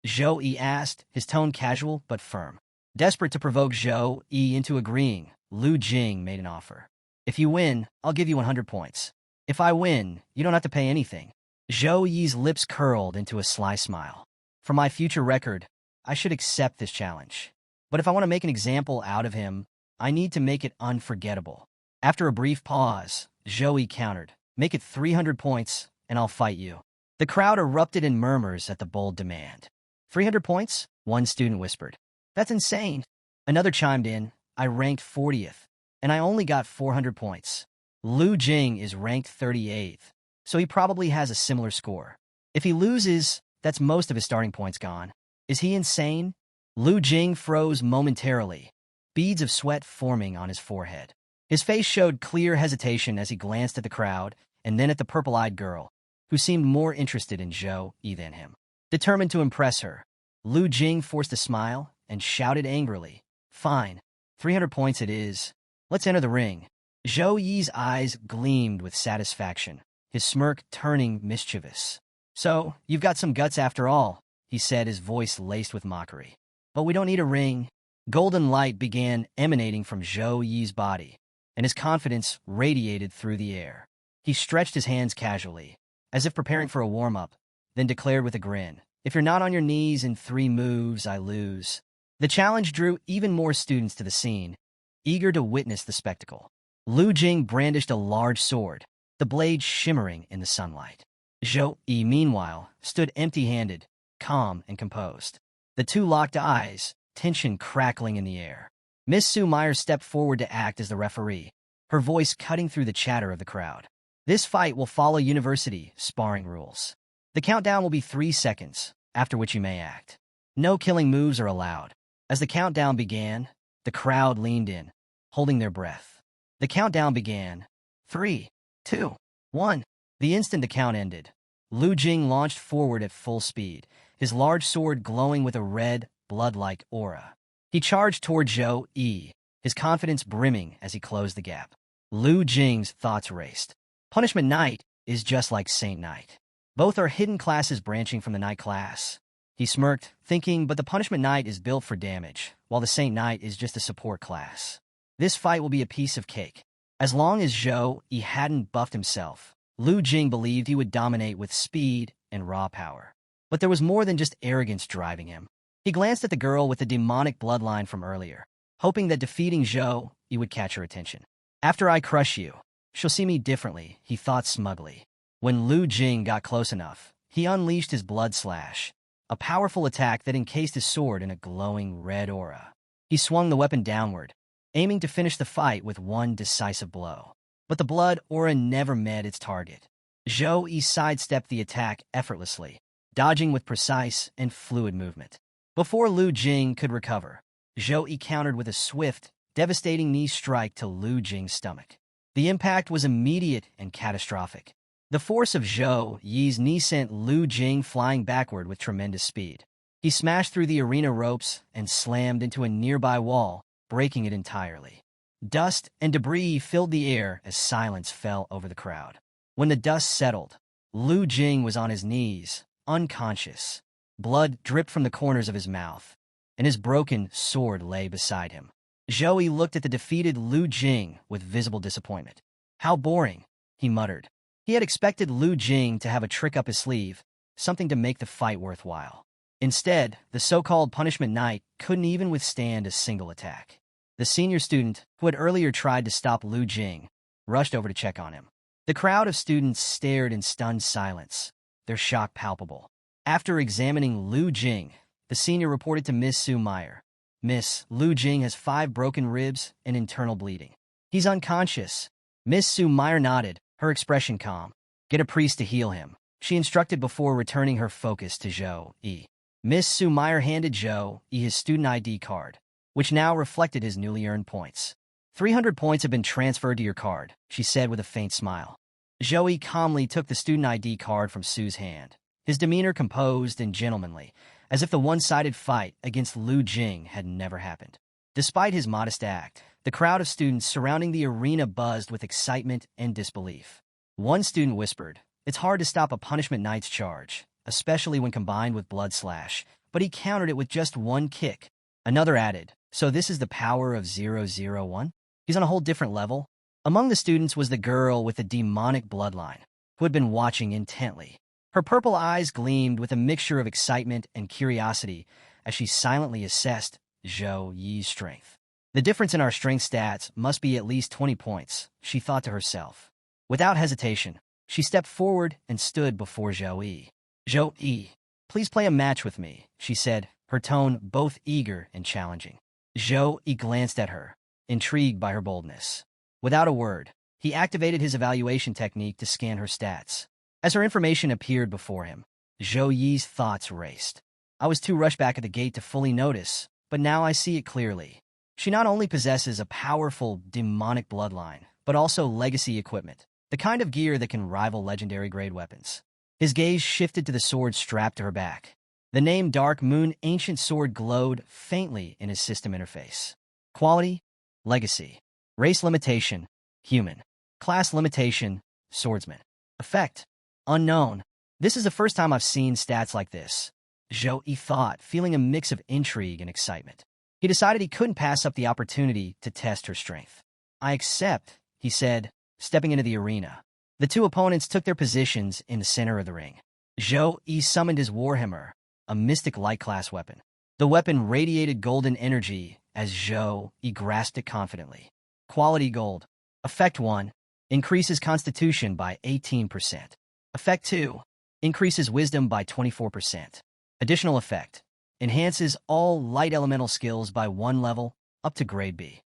Zhou Yi asked, his tone casual but firm. Desperate to provoke Zhou Yi into agreeing, Lu Jing made an offer. If you win, I'll give you 100 points. If I win, you don't have to pay anything. Zhou Yi's lips curled into a sly smile. For my future record, I should accept this challenge. But if I want to make an example out of him, I need to make it unforgettable. After a brief pause, Zhou Yi countered, make it 300 points, and I'll fight you. The crowd erupted in murmurs at the bold demand. 300 points? One student whispered. That's insane. Another chimed in, I ranked 40th, and I only got 400 points. Lu Jing is ranked 38th, so he probably has a similar score. If he loses, that's most of his starting points gone. Is he insane? Lu Jing froze momentarily, beads of sweat forming on his forehead. His face showed clear hesitation as he glanced at the crowd and then at the purple-eyed girl, who seemed more interested in Zhou Yi than him. Determined to impress her, Lu Jing forced a smile and shouted angrily, Fine, 300 points it is. Let's enter the ring. Zhou Yi's eyes gleamed with satisfaction, his smirk turning mischievous. So, you've got some guts after all, he said, his voice laced with mockery. But we don't need a ring. Golden light began emanating from Zhou Yi's body, and his confidence radiated through the air. He stretched his hands casually, as if preparing for a warm-up, then declared with a grin, If you're not on your knees in 3 moves, I lose. The challenge drew even more students to the scene, eager to witness the spectacle. Lu Jing brandished a large sword, the blade shimmering in the sunlight. Zhou Yi, meanwhile, stood empty-handed, calm and composed. The two locked eyes, tension crackling in the air. Miss Sue Meyer stepped forward to act as the referee, her voice cutting through the chatter of the crowd. This fight will follow university sparring rules. The countdown will be 3 seconds, after which you may act. No killing moves are allowed. As the countdown began, the crowd leaned in, holding their breath. The countdown began. 3, 2, 1. The instant the count ended, Lu Jing launched forward at full speed, his large sword glowing with a red, blood-like aura. He charged toward Zhou Yi, his confidence brimming as he closed the gap. Lu Jing's thoughts raced. Punishment Knight is just like Saint Knight. Both are hidden classes branching from the Knight class. He smirked, thinking, but the Punishment Knight is built for damage, while the Saint Knight is just a support class. This fight will be a piece of cake. As long as Zhou Yi hadn't buffed himself, Lu Jing believed he would dominate with speed and raw power. But there was more than just arrogance driving him. He glanced at the girl with the demonic bloodline from earlier, hoping that defeating Zhou Yi would catch her attention. After I crush you, she'll see me differently, he thought smugly. When Lu Jing got close enough, he unleashed his blood slash, a powerful attack that encased his sword in a glowing red aura. He swung the weapon downward, aiming to finish the fight with one decisive blow. But the blood aura never met its target. Zhou Yi sidestepped the attack effortlessly, dodging with precise and fluid movement. Before Lu Jing could recover, Zhou Yi countered with a swift, devastating knee strike to Lu Jing's stomach. The impact was immediate and catastrophic. The force of Zhou Yi's knee sent Lu Jing flying backward with tremendous speed. He smashed through the arena ropes and slammed into a nearby wall, breaking it entirely. Dust and debris filled the air as silence fell over the crowd. When the dust settled, Lu Jing was on his knees, unconscious. Blood dripped from the corners of his mouth, and his broken sword lay beside him. Zhou Yi looked at the defeated Lu Jing with visible disappointment. How boring, he muttered. He had expected Lu Jing to have a trick up his sleeve, something to make the fight worthwhile. Instead, the so-called Punishment Knight couldn't even withstand a single attack. The senior student, who had earlier tried to stop Lu Jing, rushed over to check on him. The crowd of students stared in stunned silence, their shock palpable. After examining Lu Jing, the senior reported to Miss Su Meyer. Miss, Lu Jing has 5 broken ribs and internal bleeding. He's unconscious. Miss Su Meyer nodded, her expression calm. Get a priest to heal him, she instructed before returning her focus to Zhou Yi. Miss Su Meyer handed Zhou Yi his student ID card, which now reflected his newly earned points. 300 points have been transferred to your card, she said with a faint smile. Zhou Yi calmly took the student ID card from Su's hand, his demeanor composed and gentlemanly, as if the one-sided fight against Lu Jing had never happened. Despite his modest act, the crowd of students surrounding the arena buzzed with excitement and disbelief. One student whispered, "It's hard to stop a Punishment Knight's charge, especially when combined with Blood Slash, but he countered it with just one kick." Another added, "So this is the power of 001? He's on a whole different level?" Among the students was the girl with the demonic bloodline, who had been watching intently. Her purple eyes gleamed with a mixture of excitement and curiosity as she silently assessed Zhou Yi's strength. The difference in our strength stats must be at least 20 points, she thought to herself. Without hesitation, she stepped forward and stood before Zhou Yi. "Zhou Yi, please play a match with me," she said, her tone both eager and challenging. Zhou Yi glanced at her, intrigued by her boldness. Without a word, he activated his evaluation technique to scan her stats. As her information appeared before him, Zhou Yi's thoughts raced. I was too rushed back at the gate to fully notice, but now I see it clearly. She not only possesses a powerful, demonic bloodline, but also legacy equipment, the kind of gear that can rival legendary-grade weapons. His gaze shifted to the sword strapped to her back. The name Dark Moon Ancient Sword glowed faintly in his system interface. Quality, legacy. Race limitation, human. Class limitation, swordsman. Effect, unknown. This is the first time I've seen stats like this, Zhou Yi thought, feeling a mix of intrigue and excitement. He decided he couldn't pass up the opportunity to test her strength. "I accept," he said, stepping into the arena. The two opponents took their positions in the center of the ring. Zhou Yi summoned his Warhammer, a mystic light class weapon. The weapon radiated golden energy as Zhou Yi grasped it confidently. Quality gold. Effect 1. Increases constitution by 18%. Effect 2. Increases wisdom by 24%. Additional effect. Enhances all light elemental skills by 1 level, up to grade B.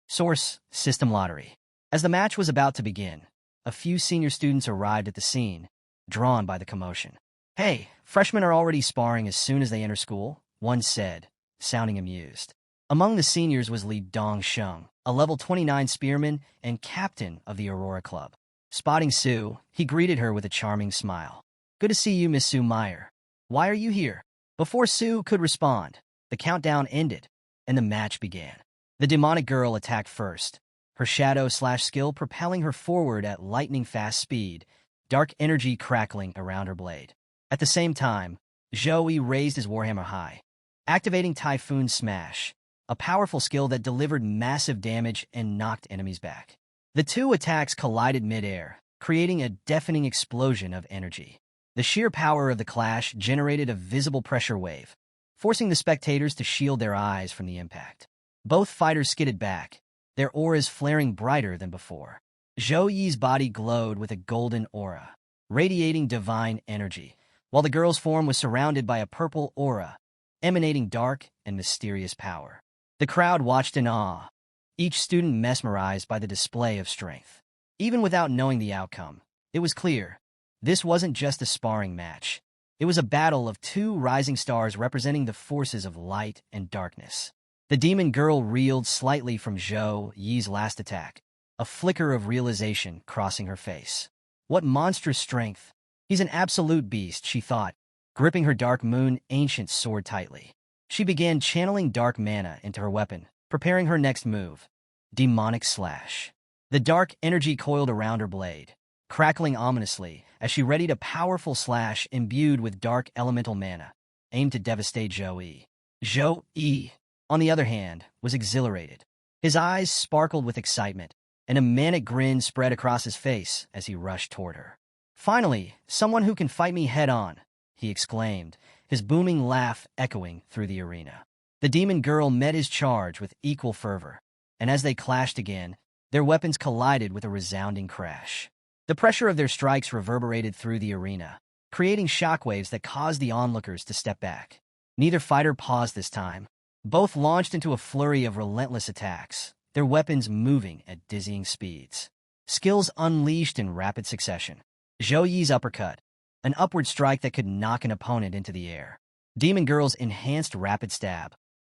Source, System Lottery. As the match was about to begin, a few senior students arrived at the scene, drawn by the commotion. Hey, freshmen are already sparring as soon as they enter school, one said, sounding amused. Among the seniors was Li Dongsheng, a level 29 spearman and captain of the Aurora Club. Spotting Sue, he greeted her with a charming smile. Good to see you, Miss Sue Meyer. Why are you here? Before Sue could respond, the countdown ended, and the match began. The demonic girl attacked first, her shadow/skill propelling her forward at lightning-fast speed, dark energy crackling around her blade. At the same time, Zhou Yi raised his warhammer high, activating Typhoon Smash, a powerful skill that delivered massive damage and knocked enemies back. The two attacks collided mid-air, creating a deafening explosion of energy. The sheer power of the clash generated a visible pressure wave, forcing the spectators to shield their eyes from the impact. Both fighters skidded back, their auras flaring brighter than before. Zhou Yi's body glowed with a golden aura, radiating divine energy, while the girl's form was surrounded by a purple aura, emanating dark and mysterious power. The crowd watched in awe, each student mesmerized by the display of strength. Even without knowing the outcome, it was clear this wasn't just a sparring match. It was a battle of two rising stars representing the forces of light and darkness. The demon girl reeled slightly from Zhou Yi's last attack, a flicker of realization crossing her face. What monstrous strength! He's an absolute beast, she thought, gripping her Dark Moon ancient sword tightly. She began channeling dark mana into her weapon, preparing her next move, Demonic Slash. The dark energy coiled around her blade, crackling ominously as she readied a powerful slash imbued with dark elemental mana, aimed to devastate Zhou Yi. Zhou Yi, on the other hand, was exhilarated. His eyes sparkled with excitement, and a manic grin spread across his face as he rushed toward her. Finally, someone who can fight me head-on, he exclaimed, his booming laugh echoing through the arena. The demon girl met his charge with equal fervor, and as they clashed again, their weapons collided with a resounding crash. The pressure of their strikes reverberated through the arena, creating shockwaves that caused the onlookers to step back. Neither fighter paused this time. Both launched into a flurry of relentless attacks, their weapons moving at dizzying speeds. Skills unleashed in rapid succession. Zhou Yi's uppercut, an upward strike that could knock an opponent into the air. Demon Girl's enhanced rapid stab,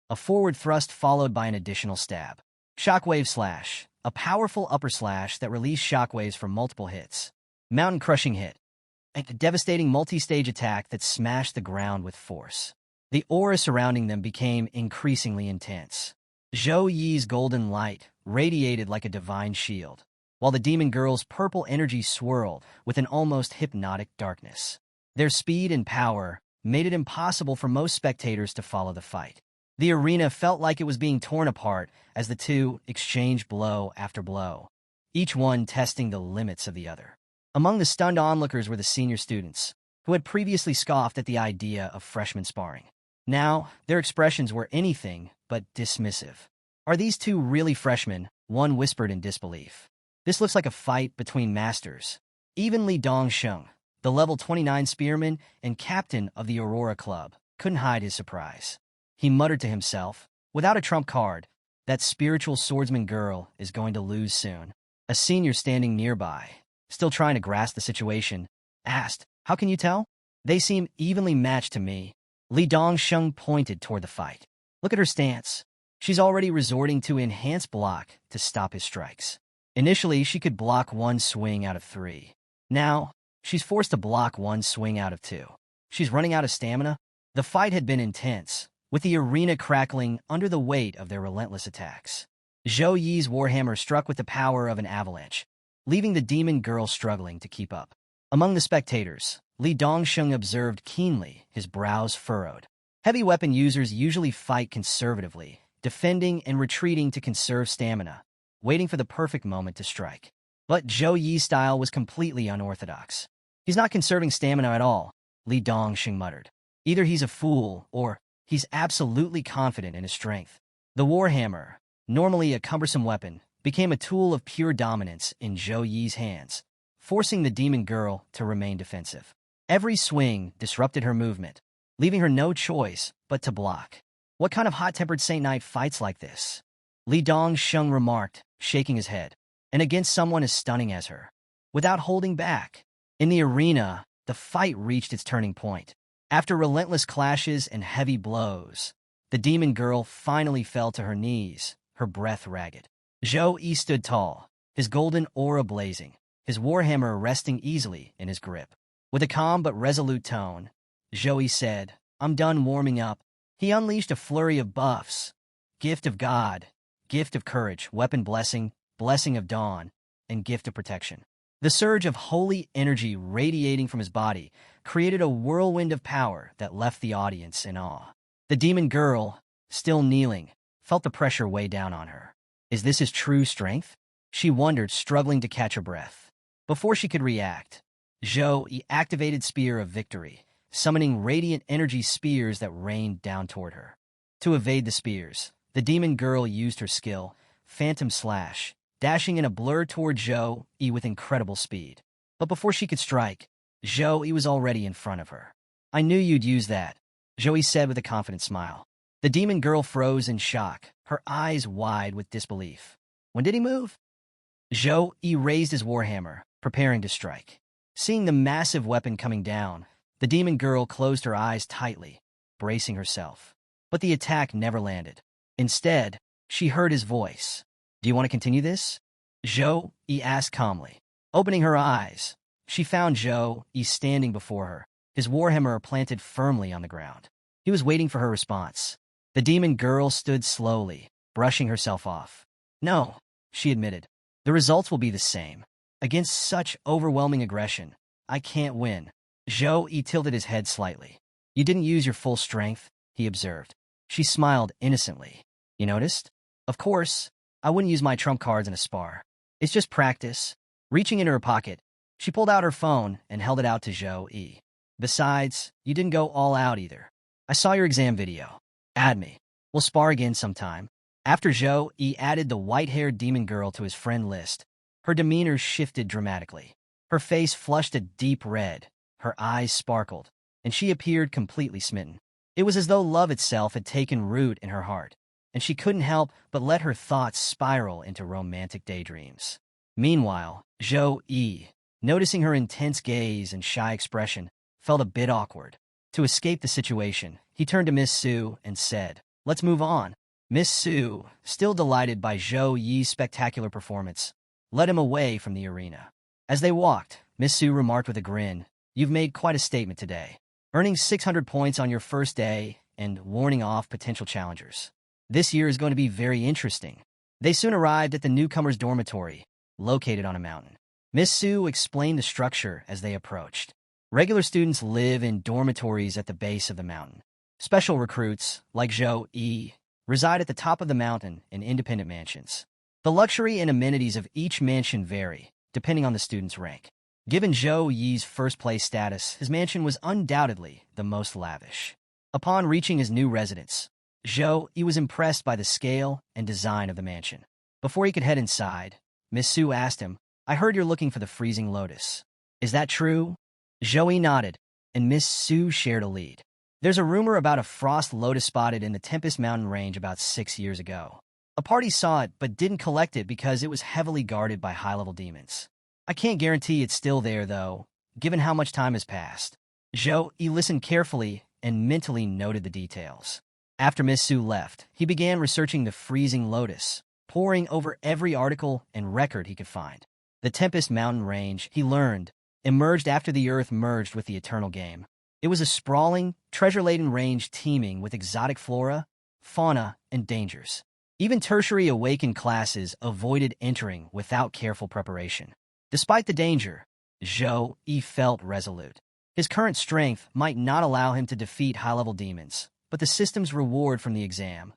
a forward thrust followed by an additional stab. Shockwave Slash, a powerful upper slash that released shockwaves from multiple hits. Mountain Crushing Hit, a devastating multi-stage attack that smashed the ground with force. The aura surrounding them became increasingly intense. Zhou Yi's golden light radiated like a divine shield, while the demon girl's purple energy swirled with an almost hypnotic darkness. Their speed and power made it impossible for most spectators to follow the fight. The arena felt like it was being torn apart as the two exchanged blow after blow, each one testing the limits of the other. Among the stunned onlookers were the senior students, who had previously scoffed at the idea of freshman sparring. Now, their expressions were anything but dismissive. Are these two really freshmen? One whispered in disbelief. This looks like a fight between masters. Even Li Dongsheng, the level 29 spearman and captain of the Aurora Club, couldn't hide his surprise. He muttered to himself, without a trump card, that spiritual swordsman girl is going to lose soon. A senior standing nearby, still trying to grasp the situation, asked, "How can you tell? They seem evenly matched to me." Li Dongsheng pointed toward the fight. Look at her stance. She's already resorting to enhanced block to stop his strikes. Initially, she could block one swing out of 3. Now, she's forced to block one swing out of 2. She's running out of stamina. The fight had been intense, with the arena crackling under the weight of their relentless attacks. Zhou Yi's warhammer struck with the power of an avalanche, leaving the demon girl struggling to keep up. Among the spectators, Li Dongsheng observed keenly, his brows furrowed. Heavy weapon users usually fight conservatively, defending and retreating to conserve stamina, waiting for the perfect moment to strike. But Zhou Yi's style was completely unorthodox. He's not conserving stamina at all, Li Dongsheng muttered. Either he's a fool, or he's absolutely confident in his strength. The warhammer, normally a cumbersome weapon, became a tool of pure dominance in Zhou Yi's hands, forcing the demon girl to remain defensive. Every swing disrupted her movement, leaving her no choice but to block. What kind of hot-tempered Saint Knight fights like this? Li Dongsheng remarked, shaking his head. And against someone as stunning as her. Without holding back. In the arena, the fight reached its turning point. After relentless clashes and heavy blows, the demon girl finally fell to her knees, her breath ragged. Zhou Yi stood tall, his golden aura blazing, his warhammer resting easily in his grip. With a calm but resolute tone, Zhou Yi said, "I'm done warming up." He unleashed a flurry of buffs: Gift of God, Gift of Courage, Weapon Blessing, Blessing of Dawn, and Gift of Protection. The surge of holy energy radiating from his body created a whirlwind of power that left the audience in awe. The demon girl, still kneeling, felt the pressure weigh down on her. Is this his true strength? She wondered, struggling to catch her breath. Before she could react, Zhou Yi activated Spear of Victory, summoning radiant energy spears that rained down toward her. To evade the spears, the demon girl used her skill, Phantom Slash, dashing in a blur toward Zhou Yi with incredible speed. But before she could strike, Zhou Yi was already in front of her. "I knew you'd use that," Zhou Yi said with a confident smile. The demon girl froze in shock, her eyes wide with disbelief. When did he move? Zhou Yi raised his warhammer, preparing to strike. Seeing the massive weapon coming down, the demon girl closed her eyes tightly, bracing herself. But the attack never landed. Instead, she heard his voice. "Do you want to continue this?" Zhou Yi asked calmly. Opening her eyes, she found Zhou Yi standing before her, his warhammer planted firmly on the ground. He was waiting for her response. The demon girl stood slowly, brushing herself off. "No," she admitted. "The results will be the same. Against such overwhelming aggression, I can't win." Zhou Yi tilted his head slightly. "You didn't use your full strength," he observed. She smiled innocently. "You noticed? Of course, I wouldn't use my trump cards in a spar. It's just practice." Reaching into her pocket, she pulled out her phone and held it out to Zhou Yi. "Besides, you didn't go all out either. I saw your exam video. Add me. We'll spar again sometime." After Zhou Yi added the white-haired demon girl to his friend list, her demeanor shifted dramatically. Her face flushed a deep red, her eyes sparkled, and she appeared completely smitten. It was as though love itself had taken root in her heart, and she couldn't help but let her thoughts spiral into romantic daydreams. Meanwhile, Zhou Yi, noticing her intense gaze and shy expression, felt a bit awkward. To escape the situation, he turned to Miss Su and said, "Let's move on." Miss Su, still delighted by Zhou Yi's spectacular performance, led him away from the arena. As they walked, Miss Su remarked with a grin, "You've made quite a statement today, earning 600 points on your first day and warning off potential challengers. This year is going to be very interesting." They soon arrived at the newcomers' dormitory, located on a mountain. Miss Su explained the structure as they approached. Regular students live in dormitories at the base of the mountain. Special recruits, like Zhou Yi, reside at the top of the mountain in independent mansions. The luxury and amenities of each mansion vary, depending on the student's rank. Given Zhou Yi's first-place status, his mansion was undoubtedly the most lavish. Upon reaching his new residence, Zhou Yi was impressed by the scale and design of the mansion. Before he could head inside, Miss Su asked him, "I heard you're looking for the freezing lotus. Is that true?" Zhou Yi nodded, and Miss Su shared a lead. "There's a rumor about a frost lotus spotted in the Tempest Mountain range about 6 years ago. A party saw it but didn't collect it because it was heavily guarded by high-level demons. I can't guarantee it's still there, though, given how much time has passed." Zhou Yi listened carefully and mentally noted the details. After Miss Su left, he began researching the freezing lotus, poring over every article and record he could find. The Tempest Mountain range, he learned, emerged after the Earth merged with the Eternal Game. It was a sprawling, treasure-laden range teeming with exotic flora, fauna, and dangers. Even tertiary awakened classes avoided entering without careful preparation. Despite the danger, Zhou Yi felt resolute. His current strength might not allow him to defeat high-level demons, but the system's reward from the exam,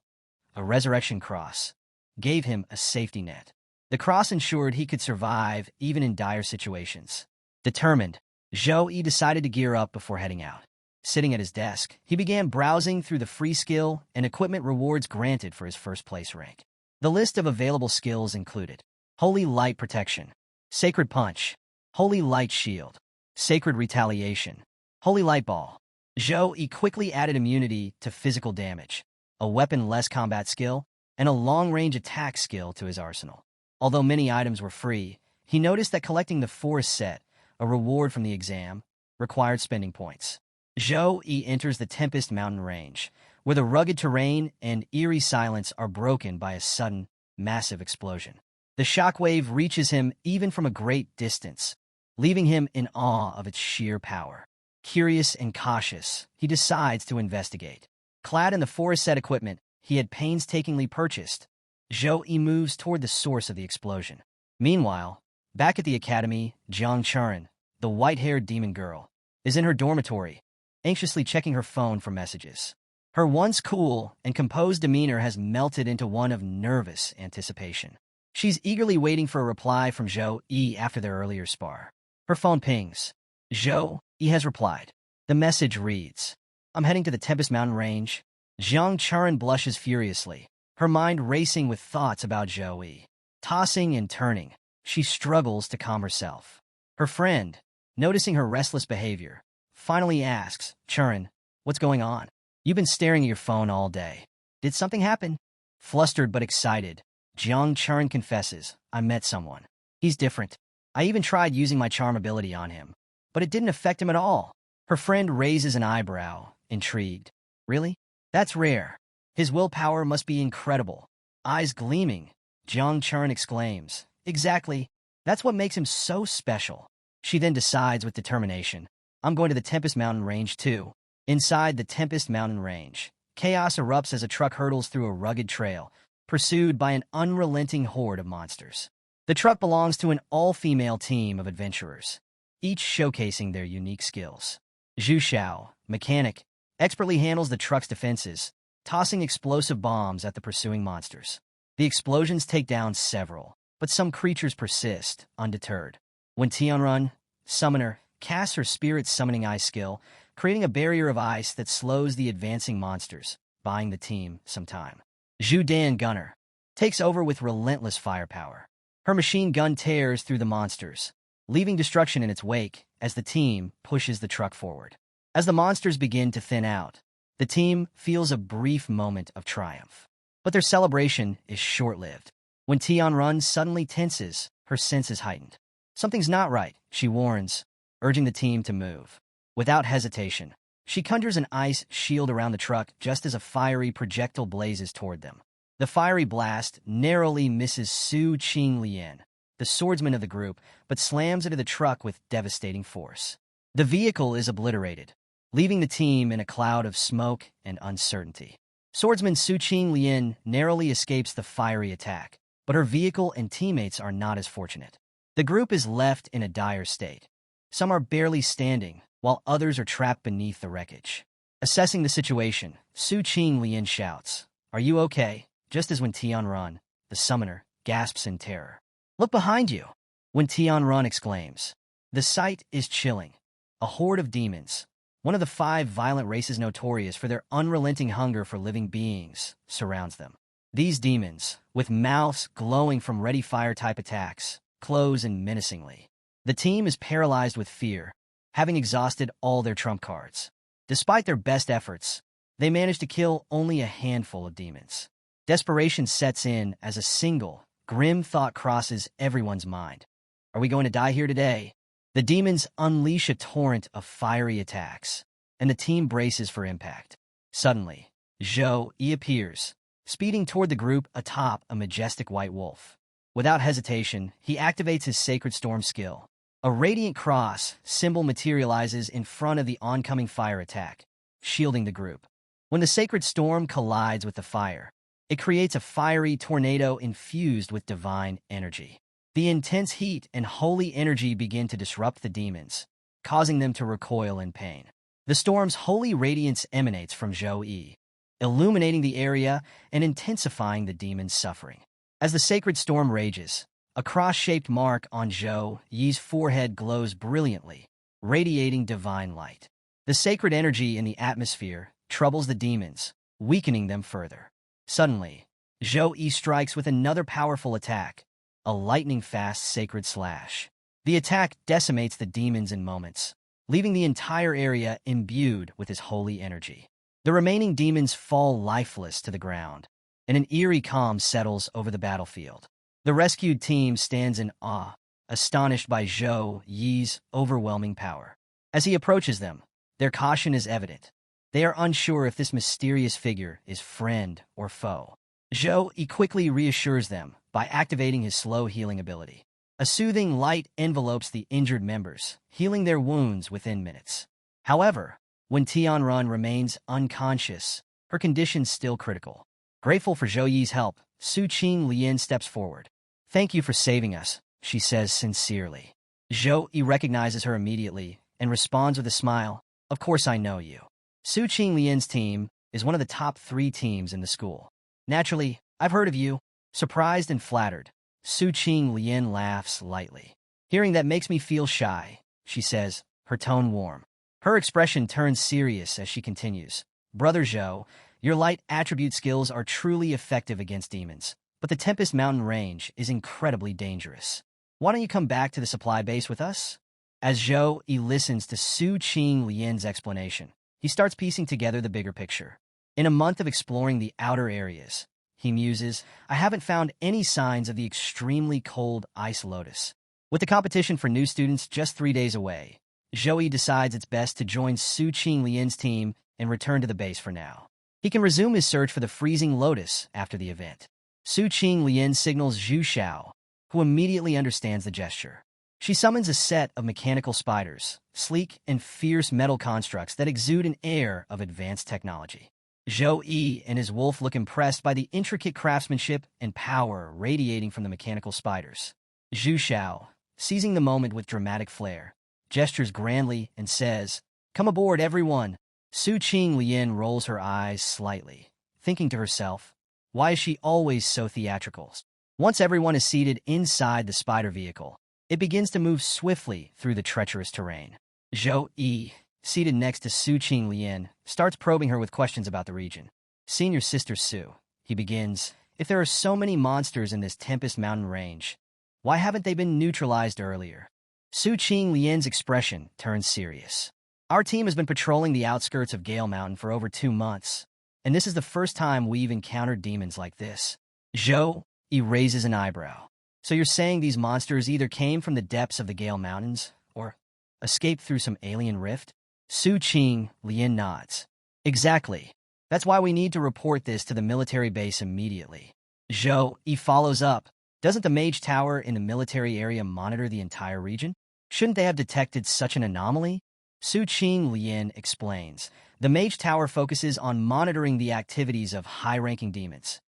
a resurrection cross, gave him a safety net. The cross ensured he could survive even in dire situations. Determined, Zhou Yi decided to gear up before heading out. Sitting at his desk, he began browsing through the free skill and equipment rewards granted for his first-place rank. The list of available skills included Holy Light Protection, Sacred Punch, Holy Light Shield, Sacred Retaliation, Holy Light Ball. Zhou Yi quickly added immunity to physical damage, a weapon-less combat skill, and a long-range attack skill to his arsenal. Although many items were free, he noticed that collecting the Forest Set, a reward from the exam, required spending points. Zhou Yi enters the Tempest Mountain Range, where the rugged terrain and eerie silence are broken by a sudden, massive explosion. The shockwave reaches him even from a great distance, leaving him in awe of its sheer power. Curious and cautious, he decides to investigate. Clad in the forest-set equipment he had painstakingly purchased, Zhou Yi moves toward the source of the explosion. Meanwhile, back at the academy, Jiang Churen, the white-haired demon girl, is in her dormitory, anxiously checking her phone for messages. Her once cool and composed demeanor has melted into one of nervous anticipation. She's eagerly waiting for a reply from Zhou Yi after their earlier spar. Her phone pings. Zhou Yi has replied. The message reads, "I'm heading to the Tempest Mountain Range." Jiang Churen blushes furiously, her mind racing with thoughts about Zhou Yi. Tossing and turning, she struggles to calm herself. Her friend, noticing her restless behavior, finally asks, "Churen, what's going on? You've been staring at your phone all day. Did something happen?" Flustered but excited, Jiang Churen confesses, "I met someone. He's different. I even tried using my charm ability on him, but it didn't affect him at all." Her friend raises an eyebrow, intrigued. "Really? That's rare. His willpower must be incredible." Eyes gleaming, Jiang Churen exclaims, "Exactly. That's what makes him so special." She then decides with determination, "I'm going to the Tempest Mountain Range too." Inside the Tempest Mountain Range, chaos erupts as a truck hurtles through a rugged trail, pursued by an unrelenting horde of monsters. The truck belongs to an all-female team of adventurers, each showcasing their unique skills. Zhu Xiao, mechanic, expertly handles the truck's defenses, tossing explosive bombs at the pursuing monsters. The explosions take down several, but some creatures persist, undeterred. When Tianrun, summoner, casts her spirit summoning ice skill, creating a barrier of ice that slows the advancing monsters, buying the team some time. Zhu Dan Gunner takes over with relentless firepower. Her machine gun tears through the monsters, leaving destruction in its wake as the team pushes the truck forward. As the monsters begin to thin out, the team feels a brief moment of triumph. But their celebration is short-lived. When Tianrun suddenly tenses, her senses heightened. Something's not right, she warns, urging the team to move. Without hesitation, she conjures an ice shield around the truck just as a fiery projectile blazes toward them. The fiery blast narrowly misses Su Qinglian, the swordsman of the group, but slams into the truck with devastating force. The vehicle is obliterated, leaving the team in a cloud of smoke and uncertainty. Swordsman Su Qinglian narrowly escapes the fiery attack, but her vehicle and teammates are not as fortunate. The group is left in a dire state. Some are barely standing, while others are trapped beneath the wreckage. Assessing the situation, Su Qinglian shouts, "Are you okay?" just as when Tianrun, the summoner, gasps in terror. "Look behind you!" When Tianrun exclaims. The sight is chilling. A horde of demons, one of the 5 violent races notorious for their unrelenting hunger for living beings, surrounds them. These demons, with mouths glowing from ready fire-type attacks, close in menacingly. The team is paralyzed with fear, having exhausted all their trump cards. Despite their best efforts, they manage to kill only a handful of demons. Desperation sets in as a single, grim thought crosses everyone's mind. Are we going to die here today? The demons unleash a torrent of fiery attacks, and the team braces for impact. Suddenly, Zhou Yi appears, speeding toward the group atop a majestic white wolf. Without hesitation, he activates his Sacred Storm skill. A radiant cross symbol materializes in front of the oncoming fire attack, shielding the group. When the Sacred Storm collides with the fire, it creates a fiery tornado infused with divine energy. The intense heat and holy energy begin to disrupt the demons, causing them to recoil in pain. The storm's holy radiance emanates from Zhou Yi, illuminating the area and intensifying the demons' suffering. As the sacred storm rages, a cross-shaped mark on Zhou Yi's forehead glows brilliantly, radiating divine light. The sacred energy in the atmosphere troubles the demons, weakening them further. Suddenly, Zhou Yi strikes with another powerful attack, a lightning-fast sacred slash. The attack decimates the demons in moments, leaving the entire area imbued with his holy energy. The remaining demons fall lifeless to the ground, and an eerie calm settles over the battlefield. The rescued team stands in awe, astonished by Zhou Yi's overwhelming power. As he approaches them, their caution is evident. They are unsure if this mysterious figure is friend or foe. Zhou quickly reassures them by activating his slow healing ability. A soothing light envelopes the injured members, healing their wounds within minutes. However, when Tianrun remains unconscious, her condition still critical. Grateful for Zhou Yi's help, Su Qing Lian steps forward. "Thank you for saving us," she says sincerely. Zhou Yi recognizes her immediately and responds with a smile. "Of course I know you." Su Qing Lian's team is one of the top 3 teams in the school. "Naturally, I've heard of you." Surprised and flattered, Su Qing Lian laughs lightly. "Hearing that makes me feel shy," she says, her tone warm. Her expression turns serious as she continues. "Brother Zhou, your light attribute skills are truly effective against demons, but the Tempest Mountain range is incredibly dangerous. Why don't you come back to the supply base with us?" As Zhou Yi listens to Su Qing Lian's explanation, he starts piecing together the bigger picture. In a month of exploring the outer areas, he muses, "I haven't found any signs of the extremely cold ice lotus." With the competition for new students just 3 days away, Zhou Yi decides it's best to join Su Qing Lian's team and return to the base for now. He can resume his search for the freezing lotus after the event. Su Qing Lian signals Zhu Xiao, who immediately understands the gesture. She summons a set of mechanical spiders, sleek and fierce metal constructs that exude an air of advanced technology. Zhou Yi and his wolf look impressed by the intricate craftsmanship and power radiating from the mechanical spiders. Zhu Xiao, seizing the moment with dramatic flair, gestures grandly and says, "Come aboard, everyone." Su Qing Lian rolls her eyes slightly, thinking to herself, why is she always so theatrical? Once everyone is seated inside the spider vehicle, it begins to move swiftly through the treacherous terrain. Zhou Yi, seated next to Su Qing Lian, starts probing her with questions about the region. "Senior Sister Su," he begins, "if there are so many monsters in this Tempest Mountain range, why haven't they been neutralized earlier?" Su Qing Lian's expression turns serious. "Our team has been patrolling the outskirts of Gale Mountain for over 2 months, and this is the first time we've encountered demons like this." Zhou Yi raises an eyebrow. "So you're saying these monsters either came from the depths of the Gale Mountains, or escaped through some alien rift?" Su Qing Lian nods. "Exactly. That's why we need to report this to the military base immediately." Zhou Yi follows up. "Doesn't the Mage Tower in the military area monitor the entire region? Shouldn't they have detected such an anomaly?" Su Qing Lian explains. "The Mage Tower focuses on monitoring the activities of high-ranking demons,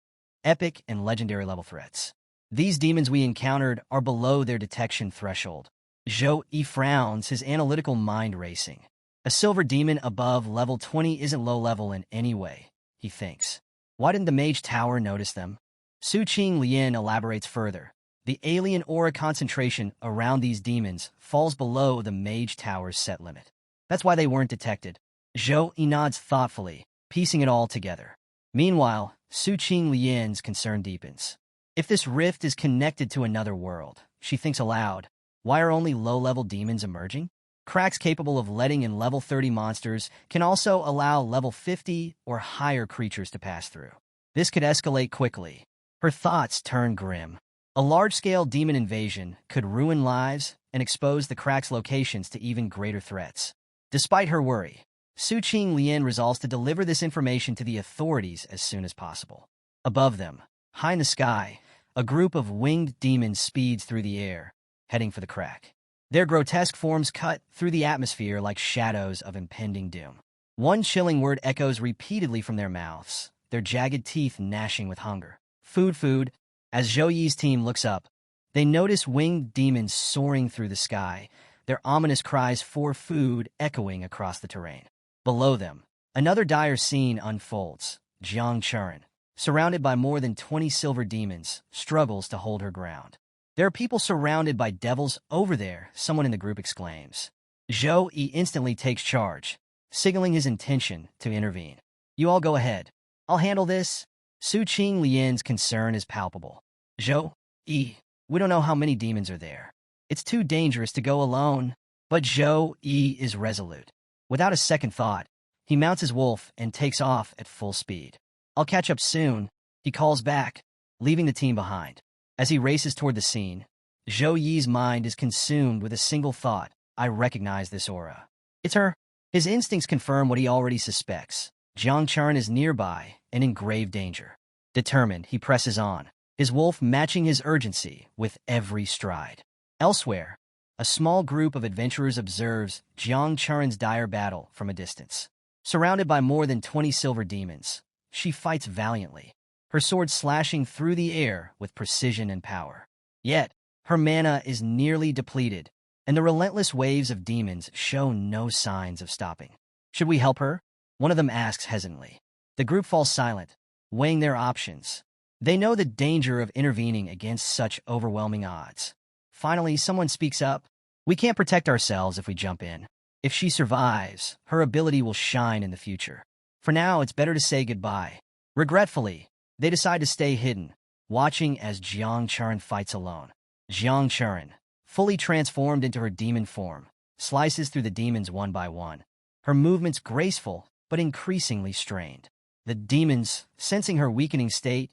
epic and legendary level threats. These demons we encountered are below their detection threshold." Zhou Yi frowns, his analytical mind racing. "A silver demon above level 20 isn't low level in any way," he thinks. "Why didn't the Mage Tower notice them?" Su Qing Lian elaborates further. "The alien aura concentration around these demons falls below the Mage Tower's set limit. That's why they weren't detected." Zhou Yi nods thoughtfully, piecing it all together. Meanwhile, Su Qing Lian's concern deepens. If this rift is connected to another world, she thinks aloud, why are only low-level demons emerging? Cracks capable of letting in level 30 monsters can also allow level 50 or higher creatures to pass through. This could escalate quickly. Her thoughts turn grim. A large-scale demon invasion could ruin lives and expose the cracks' locations to even greater threats. Despite her worry, Su Qing Lian resolves to deliver this information to the authorities as soon as possible. Above them, high in the sky, a group of winged demons speeds through the air, heading for the crack. Their grotesque forms cut through the atmosphere like shadows of impending doom. One chilling word echoes repeatedly from their mouths, their jagged teeth gnashing with hunger. "Food, food." As Zhou Yi's team looks up, they notice winged demons soaring through the sky, their ominous cries for food echoing across the terrain. Below them, another dire scene unfolds. Jiang Churen, surrounded by more than 20 silver demons, struggles to hold her ground. "There are people surrounded by devils over there," someone in the group exclaims. Zhou Yi instantly takes charge, signaling his intention to intervene. "You all go ahead. I'll handle this." Su Qing Lian's concern is palpable. "Zhou Yi, we don't know how many demons are there. It's too dangerous to go alone." But Zhou Yi is resolute. Without a second thought, he mounts his wolf and takes off at full speed. "I'll catch up soon," he calls back, leaving the team behind. As he races toward the scene, Zhou Yi's mind is consumed with a single thought. I recognize this aura. It's her. His instincts confirm what he already suspects. Jiang Chuan is nearby and in grave danger. Determined, he presses on, his wolf matching his urgency with every stride. Elsewhere, a small group of adventurers observes Jiang Chuan's dire battle from a distance. Surrounded by more than 20 silver demons, she fights valiantly, her sword slashing through the air with precision and power. Yet, her mana is nearly depleted, and the relentless waves of demons show no signs of stopping. Should we help her? One of them asks hesitantly. The group falls silent, weighing their options. They know the danger of intervening against such overwhelming odds. Finally, someone speaks up. We can't protect ourselves if we jump in. If she survives, her ability will shine in the future. For now, it's better to say goodbye. Regretfully, they decide to stay hidden, watching as Jiang Chuan fights alone. Jiang Chuan, fully transformed into her demon form, slices through the demons one by one. Her movements graceful, but increasingly strained. The demons, sensing her weakening state,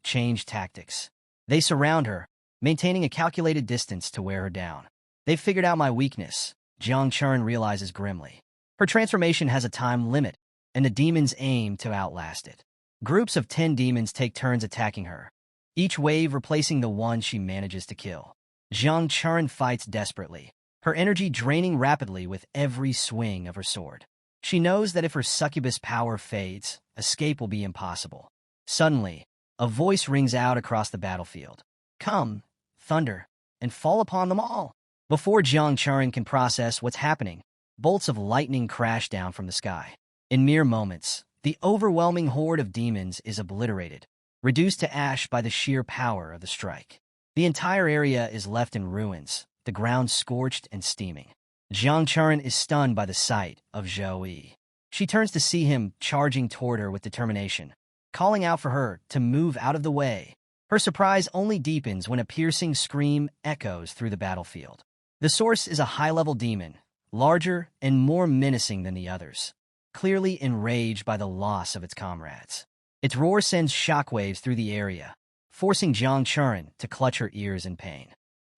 change tactics. They surround her, maintaining a calculated distance to wear her down. They've figured out my weakness, Jiang Chuan realizes grimly. Her transformation has a time limit, and the demons aim to outlast it. Groups of 10 demons take turns attacking her, each wave replacing the one she manages to kill. Jiang Chuan fights desperately, her energy draining rapidly with every swing of her sword. She knows that if her succubus power fades, escape will be impossible. Suddenly, a voice rings out across the battlefield. Come, thunder, and fall upon them all. Before Jiang Chuan can process what's happening, bolts of lightning crash down from the sky. In mere moments, the overwhelming horde of demons is obliterated, reduced to ash by the sheer power of the strike. The entire area is left in ruins, the ground scorched and steaming. Jiang Chuan is stunned by the sight of Zhou Yi. She turns to see him charging toward her with determination, calling out for her to move out of the way. Her surprise only deepens when a piercing scream echoes through the battlefield. The source is a high-level demon, larger and more menacing than the others, clearly enraged by the loss of its comrades. Its roar sends shockwaves through the area, forcing Jiang Chuan to clutch her ears in pain.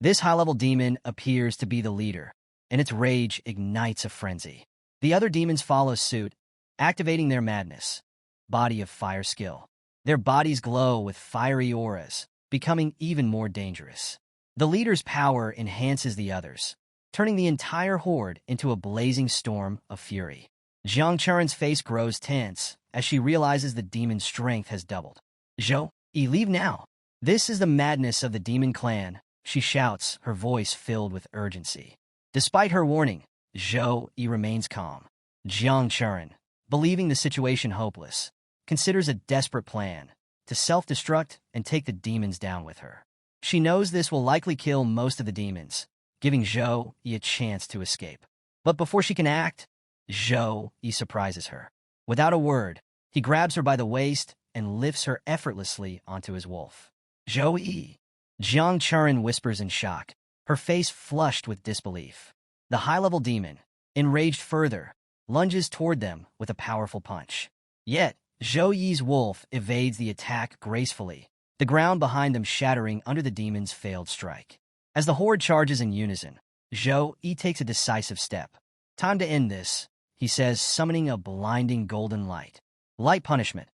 This high-level demon appears to be the leader, and its rage ignites a frenzy. The other demons follow suit, activating their madness, body of fire skill. Their bodies glow with fiery auras, becoming even more dangerous. The leader's power enhances the others, turning the entire horde into a blazing storm of fury. Jiang Chuan's face grows tense as she realizes the demon's strength has doubled. Zhou Yi, leave now. This is the madness of the demon clan, she shouts, her voice filled with urgency. Despite her warning, Zhou Yi remains calm. Jiang Chuan, believing the situation hopeless, considers a desperate plan to self-destruct and take the demons down with her. She knows this will likely kill most of the demons, giving Zhou Yi a chance to escape. But before she can act, Zhou Yi surprises her. Without a word, he grabs her by the waist and lifts her effortlessly onto his wolf. Zhou Yi, Jiang Chuan whispers in shock, her face flushed with disbelief. The high-level demon, enraged further, lunges toward them with a powerful punch. Yet, Zhou Yi's wolf evades the attack gracefully, the ground behind them shattering under the demon's failed strike. As the horde charges in unison, Zhou Yi takes a decisive step. Time to end this, he says, summoning a blinding golden light. Light punishment,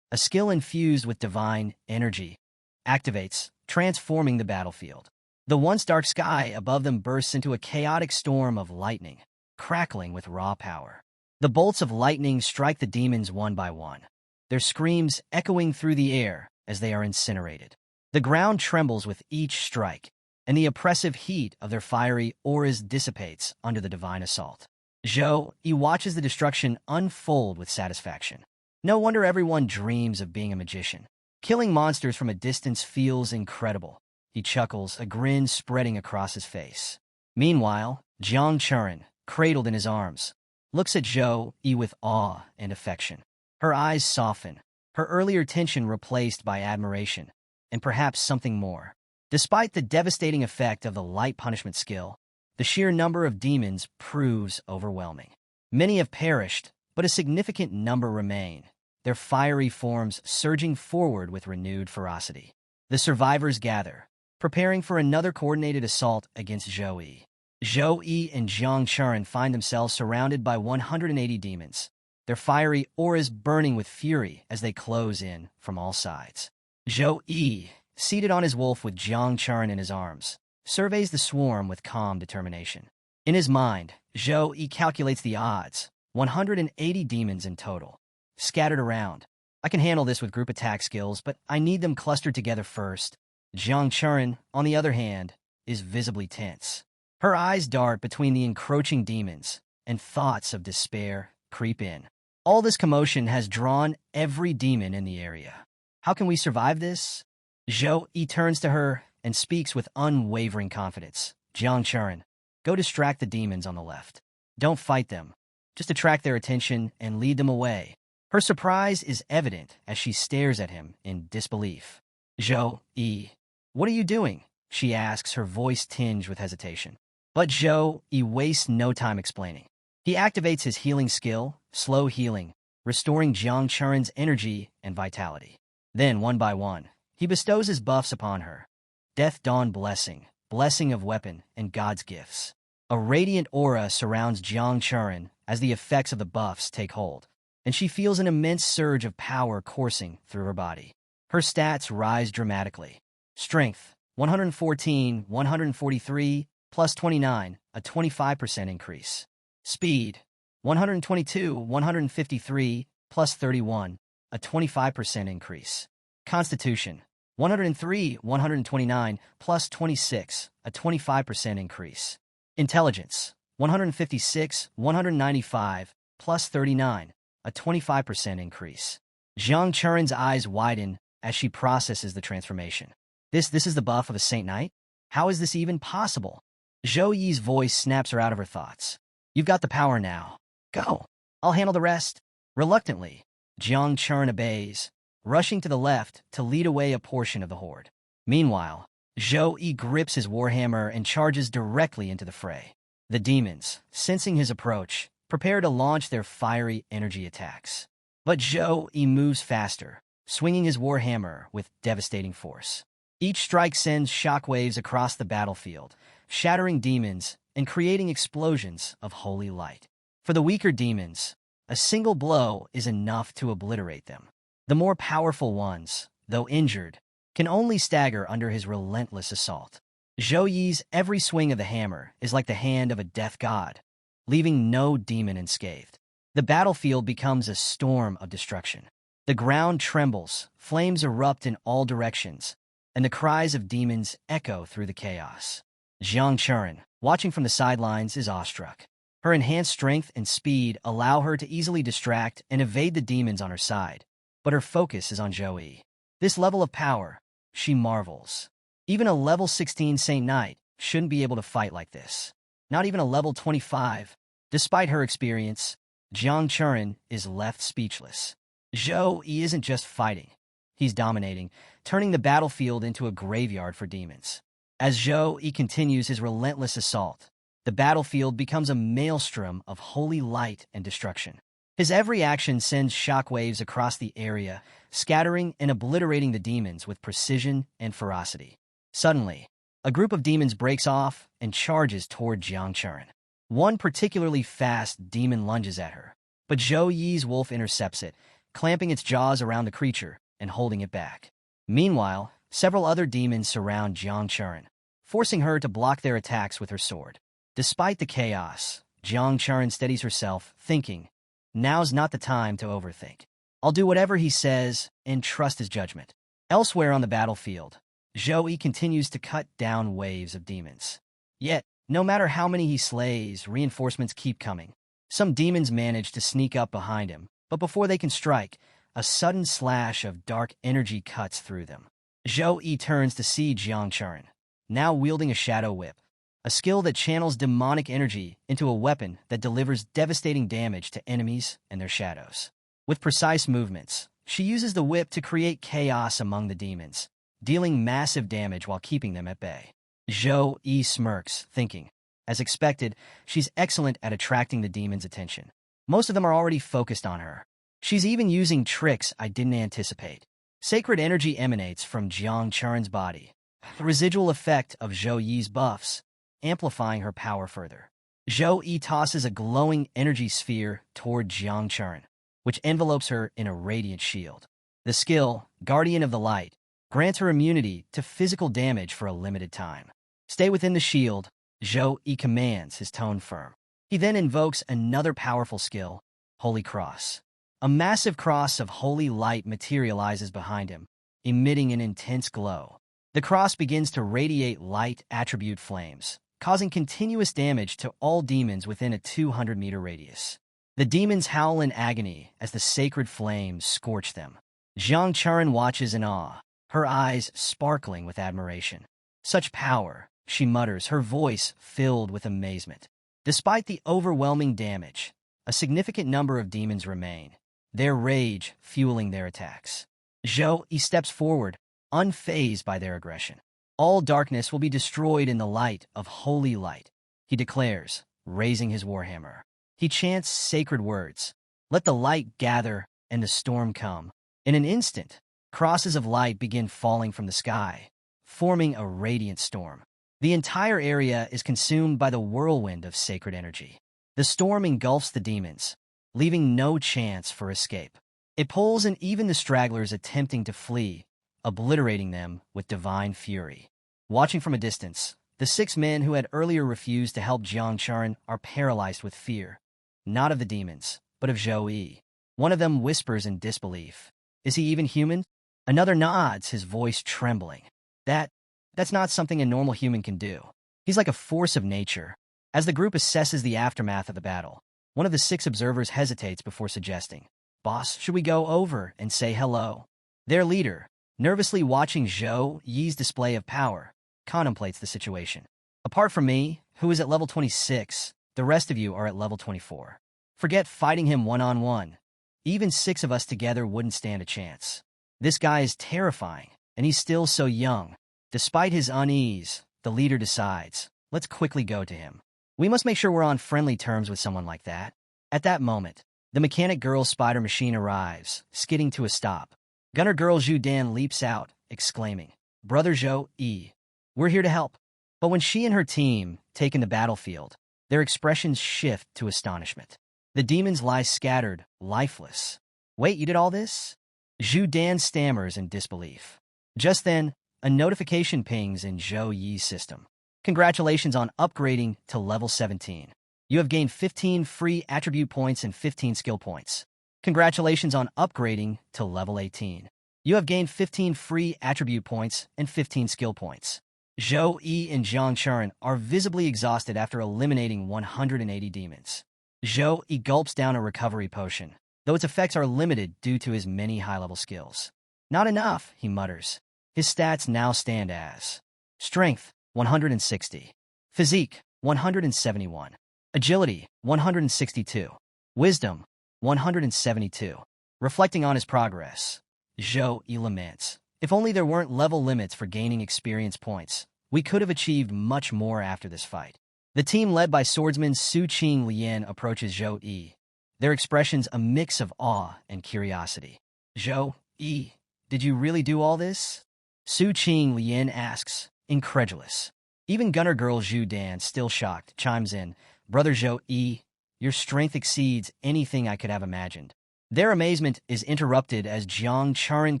a skill infused with divine energy, activates, transforming the battlefield. The once dark sky above them bursts into a chaotic storm of lightning, crackling with raw power. The bolts of lightning strike the demons one by one, their screams echoing through the air as they are incinerated. The ground trembles with each strike, and the oppressive heat of their fiery auras dissipates under the divine assault. Zhou Yi watches the destruction unfold with satisfaction. No wonder everyone dreams of being a magician. Killing monsters from a distance feels incredible. He chuckles, a grin spreading across his face. Meanwhile, Jiang Chuan, cradled in his arms, looks at Zhou Yi with awe and affection. Her eyes soften, her earlier tension replaced by admiration, and perhaps something more. Despite the devastating effect of the light punishment skill, the sheer number of demons proves overwhelming. Many have perished, but a significant number remain, their fiery forms surging forward with renewed ferocity. The survivors gather, preparing for another coordinated assault against Zhou Yi. Zhou Yi and Jiang Churen find themselves surrounded by 180 demons, their fiery auras burning with fury as they close in from all sides. Zhou Yi, seated on his wolf with Jiang Churen in his arms, surveys the swarm with calm determination. In his mind, Zhou Yi calculates the odds, 180 demons in total, scattered around. I can handle this with group attack skills, but I need them clustered together first. Jiang Churen, on the other hand, is visibly tense. Her eyes dart between the encroaching demons, and thoughts of despair creep in. All this commotion has drawn every demon in the area. How can we survive this? Zhou Yi turns to her and speaks with unwavering confidence. Jiang Churen, go distract the demons on the left. Don't fight them. Just attract their attention and lead them away. Her surprise is evident as she stares at him in disbelief. Zhou Yi, what are you doing? She asks, her voice tinged with hesitation. But Zhou Yi wastes no time explaining. He activates his healing skill, slow healing, restoring Jiang Churen's energy and vitality. Then, one by one, he bestows his buffs upon her. Death Dawn Blessing, Blessing of Weapon, and God's Gifts. A radiant aura surrounds Jiang Churen as the effects of the buffs take hold, and she feels an immense surge of power coursing through her body. Her stats rise dramatically. Strength, 114, 143, plus 29, a 25% increase. Speed, 122, 153, plus 31, a 25% increase. Constitution, 103, 129, plus 26, a 25% increase. Intelligence, 156, 195, plus 39, a 25% increase. Jiang Churen's eyes widen as she processes the transformation. This is the buff of a Saint Knight? How is this even possible? Zhou Yi's voice snaps her out of her thoughts. You've got the power now. Go. I'll handle the rest. Reluctantly, Jiang Churen obeys, rushing to the left to lead away a portion of the horde. Meanwhile, Zhou Yi grips his warhammer and charges directly into the fray. The demons, sensing his approach, prepare to launch their fiery energy attacks. But Zhou Yi moves faster, swinging his warhammer with devastating force. Each strike sends shockwaves across the battlefield, shattering demons and creating explosions of holy light. For the weaker demons, a single blow is enough to obliterate them. The more powerful ones, though injured, can only stagger under his relentless assault. Zhou Yi's every swing of the hammer is like the hand of a death god, leaving no demon unscathed. The battlefield becomes a storm of destruction. The ground trembles, flames erupt in all directions, and the cries of demons echo through the chaos. Jiang Churen, watching from the sidelines, is awestruck. Her enhanced strength and speed allow her to easily distract and evade the demons on her side, but her focus is on Zhou Yi. This level of power, she marvels. Even a level 16 Saint Knight shouldn't be able to fight like this. Not even a level 25. Despite her experience, Jiang Churen is left speechless. Zhou Yi isn't just fighting. He's dominating, turning the battlefield into a graveyard for demons. As Zhou Yi continues his relentless assault, the battlefield becomes a maelstrom of holy light and destruction. His every action sends shockwaves across the area, scattering and obliterating the demons with precision and ferocity. Suddenly, a group of demons breaks off and charges toward Jiang Churen. One particularly fast demon lunges at her, but Zhou Yi's wolf intercepts it, clamping its jaws around the creature and holding it back. Meanwhile, several other demons surround Jiang Churen, forcing her to block their attacks with her sword. Despite the chaos, Jiang Churen steadies herself, thinking, now's not the time to overthink. I'll do whatever he says and trust his judgment. Elsewhere on the battlefield, Zhou Yi continues to cut down waves of demons. Yet, no matter how many he slays, reinforcements keep coming. Some demons manage to sneak up behind him, but before they can strike, a sudden slash of dark energy cuts through them. Zhou Yi turns to see Jiang Churen, now wielding a shadow whip, a skill that channels demonic energy into a weapon that delivers devastating damage to enemies and their shadows. With precise movements, she uses the whip to create chaos among the demons, dealing massive damage while keeping them at bay. Zhou Yi smirks, thinking, as expected, she's excellent at attracting the demons' attention. Most of them are already focused on her. She's even using tricks I didn't anticipate. Sacred energy emanates from Jiang Churen's body, the residual effect of Zhou Yi's buffs. amplifying her power further. Zhou Yi tosses a glowing energy sphere toward Jiang Churen, which envelopes her in a radiant shield. The skill, Guardian of the Light, grants her immunity to physical damage for a limited time. Stay within the shield, Zhou Yi commands, his tone firm. He then invokes another powerful skill, Holy Cross. A massive cross of holy light materializes behind him, emitting an intense glow. The cross begins to radiate light attribute flames, causing continuous damage to all demons within a 200-meter radius. The demons howl in agony as the sacred flames scorch them. Jiang Churen watches in awe, her eyes sparkling with admiration. Such power, she mutters, her voice filled with amazement. Despite the overwhelming damage, a significant number of demons remain, their rage fueling their attacks. Zhou Yi steps forward, unfazed by their aggression. All darkness will be destroyed in the light of holy light, he declares, raising his warhammer. He chants sacred words. Let the light gather and the storm come. In an instant, crosses of light begin falling from the sky, forming a radiant storm. The entire area is consumed by the whirlwind of sacred energy. The storm engulfs the demons, leaving no chance for escape. It pulls in even the stragglers attempting to flee, obliterating them with divine fury. Watching from a distance, the 6 men who had earlier refused to help Jiang Churen are paralyzed with fear, not of the demons, but of Zhou Yi. One of them whispers in disbelief. Is he even human? Another nods, his voice trembling. That's not something a normal human can do. He's like a force of nature. As the group assesses the aftermath of the battle, one of the 6 observers hesitates before suggesting, "Boss, should we go over and say hello?" Their leader, nervously watching Zhou Yi's display of power, contemplates the situation. Apart from me, who is at level 26, the rest of you are at level 24. Forget fighting him one-on-one. Even 6 of us together wouldn't stand a chance. This guy is terrifying, and he's still so young. Despite his unease, the leader decides, let's quickly go to him. We must make sure we're on friendly terms with someone like that. At that moment, the mechanic girl's spider machine arrives, skidding to a stop. Gunner girl Zhu Dan leaps out, exclaiming, "Brother Zhou Yi, we're here to help." But when she and her team take in the battlefield, their expressions shift to astonishment. The demons lie scattered, lifeless. "Wait, you did all this?" Zhu Dan stammers in disbelief. Just then, a notification pings in Zhou Yi's system. Congratulations on upgrading to level 17. You have gained 15 free attribute points and 15 skill points. Congratulations on upgrading to level 18. You have gained 15 free attribute points and 15 skill points. Zhou Yi and Jiang Churen are visibly exhausted after eliminating 180 demons. Zhou Yi gulps down a recovery potion, though its effects are limited due to his many high-level skills. Not enough, he mutters. His stats now stand as Strength, 160. Physique, 171. Agility, 162. Wisdom, 172. Reflecting on his progress, Zhou Yi laments. If only there weren't level limits for gaining experience points, we could have achieved much more after this fight. The team led by swordsman Su Qing Lian approaches Zhou Yi, their expressions a mix of awe and curiosity. "Zhou Yi, did you really do all this?" Su Qing Lian asks, incredulous. Even gunner girl Zhu Dan, still shocked, chimes in, "Brother Zhou Yi, your strength exceeds anything I could have imagined." Their amazement is interrupted as Jiang Churen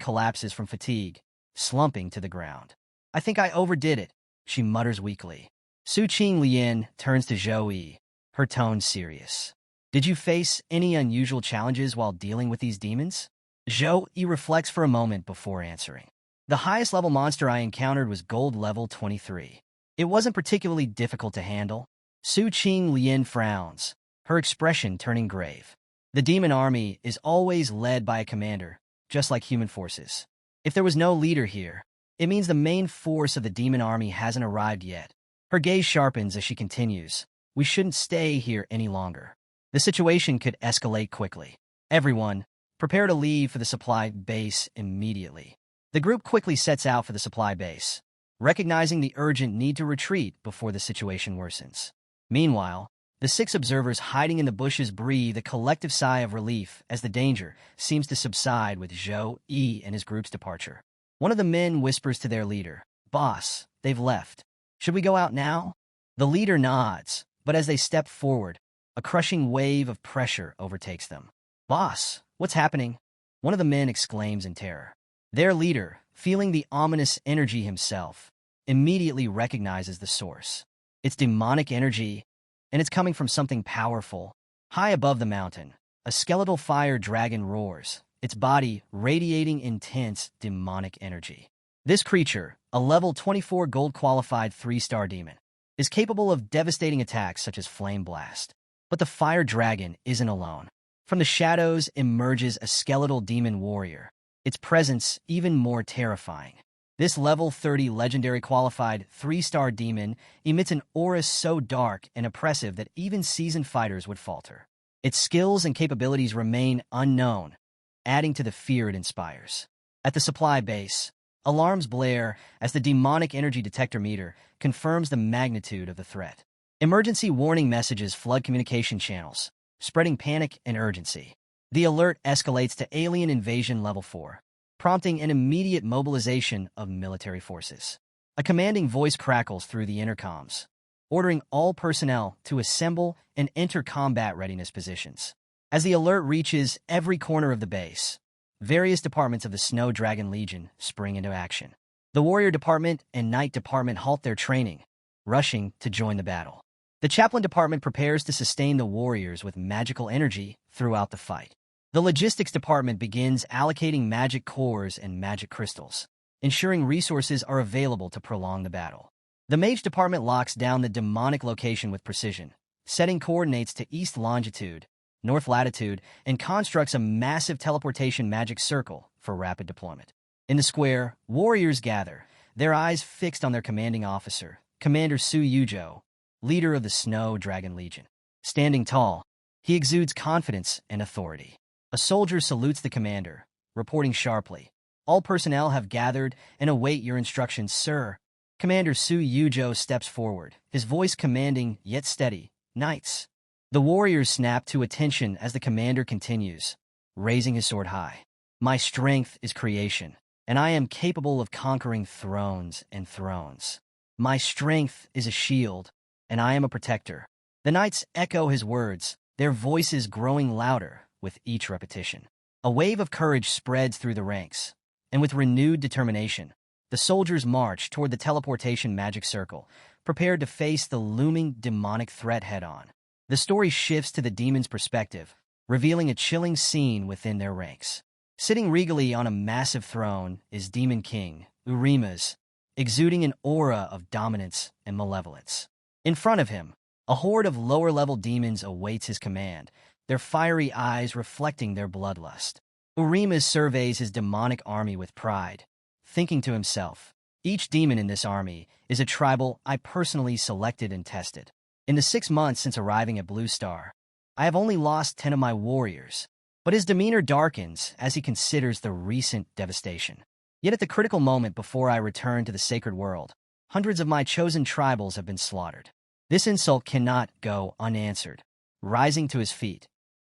collapses from fatigue, slumping to the ground. "I think I overdid it," she mutters weakly. Su Qing Lian turns to Zhou Yi, her tone serious. "Did you face any unusual challenges while dealing with these demons?" Zhou Yi reflects for a moment before answering. "The highest level monster I encountered was gold level 23. It wasn't particularly difficult to handle." Su Qing Lian frowns, her expression turning grave. The demon army is always led by a commander, just like human forces. If there was no leader here, it means the main force of the demon army hasn't arrived yet. Her gaze sharpens as she continues, "We shouldn't stay here any longer. The situation could escalate quickly. Everyone, prepare to leave for the supply base immediately." The group quickly sets out for the supply base, recognizing the urgent need to retreat before the situation worsens. Meanwhile, the 6 observers hiding in the bushes breathe a collective sigh of relief as the danger seems to subside with Zhou Yi and his group's departure. One of the men whispers to their leader, "Boss, they've left. Should we go out now?" The leader nods, but as they step forward, a crushing wave of pressure overtakes them. "Boss, what's happening?" One of the men exclaims in terror. Their leader, feeling the ominous energy himself, immediately recognizes the source. It's demonic energy, and it's coming from something powerful. High above the mountain, a skeletal fire dragon roars, its body radiating intense demonic energy. This creature, a level 24 gold-qualified 3-star demon, is capable of devastating attacks such as Flame Blast. But the fire dragon isn't alone. From the shadows emerges a skeletal demon warrior, its presence even more terrifying. This level 30 legendary qualified 3-star demon emits an aura so dark and oppressive that even seasoned fighters would falter. Its skills and capabilities remain unknown, adding to the fear it inspires. At the supply base, alarms blare as the demonic energy detector meter confirms the magnitude of the threat. Emergency warning messages flood communication channels, spreading panic and urgency. The alert escalates to alien invasion level 4, prompting an immediate mobilization of military forces. A commanding voice crackles through the intercoms, ordering all personnel to assemble and enter combat readiness positions. As the alert reaches every corner of the base, various departments of the Snow Dragon Legion spring into action. The Warrior Department and Knight Department halt their training, rushing to join the battle. The Chaplain Department prepares to sustain the warriors with magical energy throughout the fight. The Logistics Department begins allocating magic cores and magic crystals, ensuring resources are available to prolong the battle. The Mage Department locks down the demonic location with precision, setting coordinates to east longitude, north latitude, and constructs a massive teleportation magic circle for rapid deployment. In the square, warriors gather, their eyes fixed on their commanding officer, Commander Su Yujo, leader of the Snow Dragon Legion. Standing tall, he exudes confidence and authority. A soldier salutes the commander, reporting sharply, "All personnel have gathered and await your instructions, sir." Commander Su Yujo steps forward, his voice commanding yet steady, "Knights." The warriors snap to attention as the commander continues, raising his sword high. "My strength is creation, and I am capable of conquering thrones and thrones. My strength is a shield, and I am a protector." The knights echo his words, their voices growing louder with each repetition. A wave of courage spreads through the ranks, and with renewed determination, the soldiers march toward the teleportation magic circle, prepared to face the looming demonic threat head-on. The story shifts to the demon's perspective, revealing a chilling scene within their ranks. Sitting regally on a massive throne is Demon King, Urimas, exuding an aura of dominance and malevolence. In front of him, a horde of lower-level demons awaits his command, their fiery eyes reflecting their bloodlust. Urimas surveys his demonic army with pride, thinking to himself, "Each demon in this army is a tribal I personally selected and tested. In the 6 months since arriving at Blue Star, I have only lost 10 of my warriors." But his demeanor darkens as he considers the recent devastation. "Yet at the critical moment before I return to the sacred world, hundreds of my chosen tribals have been slaughtered. This insult cannot go unanswered." Rising to his feet,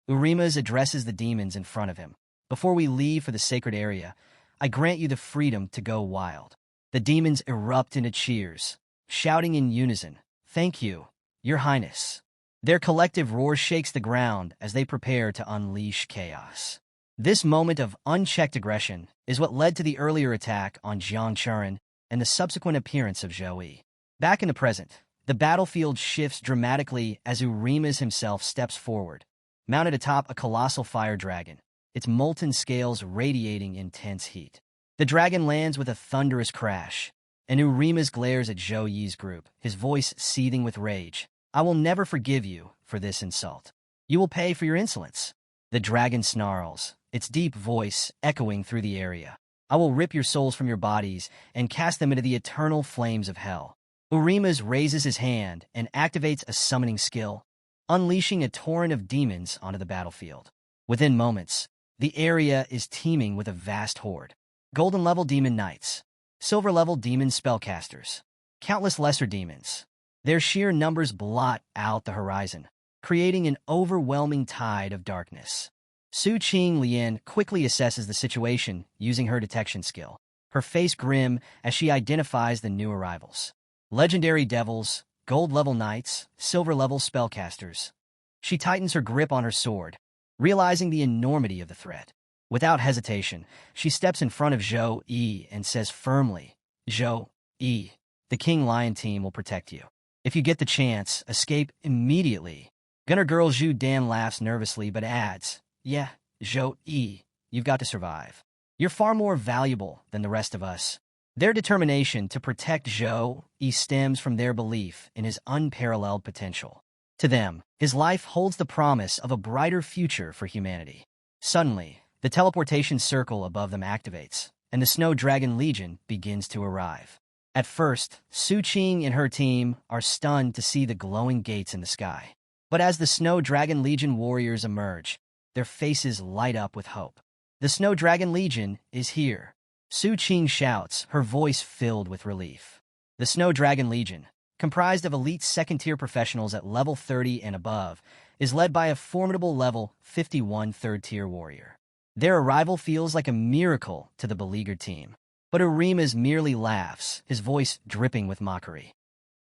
Urimas addresses the demons in front of him. "Before we leave for the sacred area, I grant you the freedom to go wild." The demons erupt into cheers, shouting in unison, "Thank you, Your Highness." Their collective roar shakes the ground as they prepare to unleash chaos. This moment of unchecked aggression is what led to the earlier attack on Jiangchuan and the subsequent appearance of Zhou Yi. Back in the present, the battlefield shifts dramatically as Urimas himself steps forward, mounted atop a colossal fire dragon, its molten scales radiating intense heat. The dragon lands with a thunderous crash, and Urimas glares at Zhou Yi's group, his voice seething with rage. "I will never forgive you for this insult. You will pay for your insolence." The dragon snarls, its deep voice echoing through the area. "I will rip your souls from your bodies and cast them into the eternal flames of hell." Urimas raises his hand and activates a summoning skill, unleashing a torrent of demons onto the battlefield. Within moments, the area is teeming with a vast horde. Golden-level demon knights, silver-level demon spellcasters, countless lesser demons. Their sheer numbers blot out the horizon, creating an overwhelming tide of darkness. Su Qing Lian quickly assesses the situation using her detection skill, her face grim as she identifies the new arrivals. Legendary devils, gold-level knights, silver-level spellcasters. She tightens her grip on her sword, realizing the enormity of the threat. Without hesitation, she steps in front of Zhou Yi and says firmly, "Zhou Yi, the King Lion team will protect you. If you get the chance, escape immediately." Gunner Girl Zhu Dan laughs nervously but adds, "Yeah, Zhou Yi, you've got to survive. You're far more valuable than the rest of us." Their determination to protect Zhou Yi stems from their belief in his unparalleled potential. To them, his life holds the promise of a brighter future for humanity. Suddenly, the teleportation circle above them activates, and the Snow Dragon Legion begins to arrive. At first, Su Qing and her team are stunned to see the glowing gates in the sky. But as the Snow Dragon Legion warriors emerge, their faces light up with hope. "The Snow Dragon Legion is here," Su Qing shouts, her voice filled with relief. The Snow Dragon Legion, comprised of elite second-tier professionals at level 30 and above, is led by a formidable level 51 third-tier warrior. Their arrival feels like a miracle to the beleaguered team. But Urimas merely laughs, his voice dripping with mockery.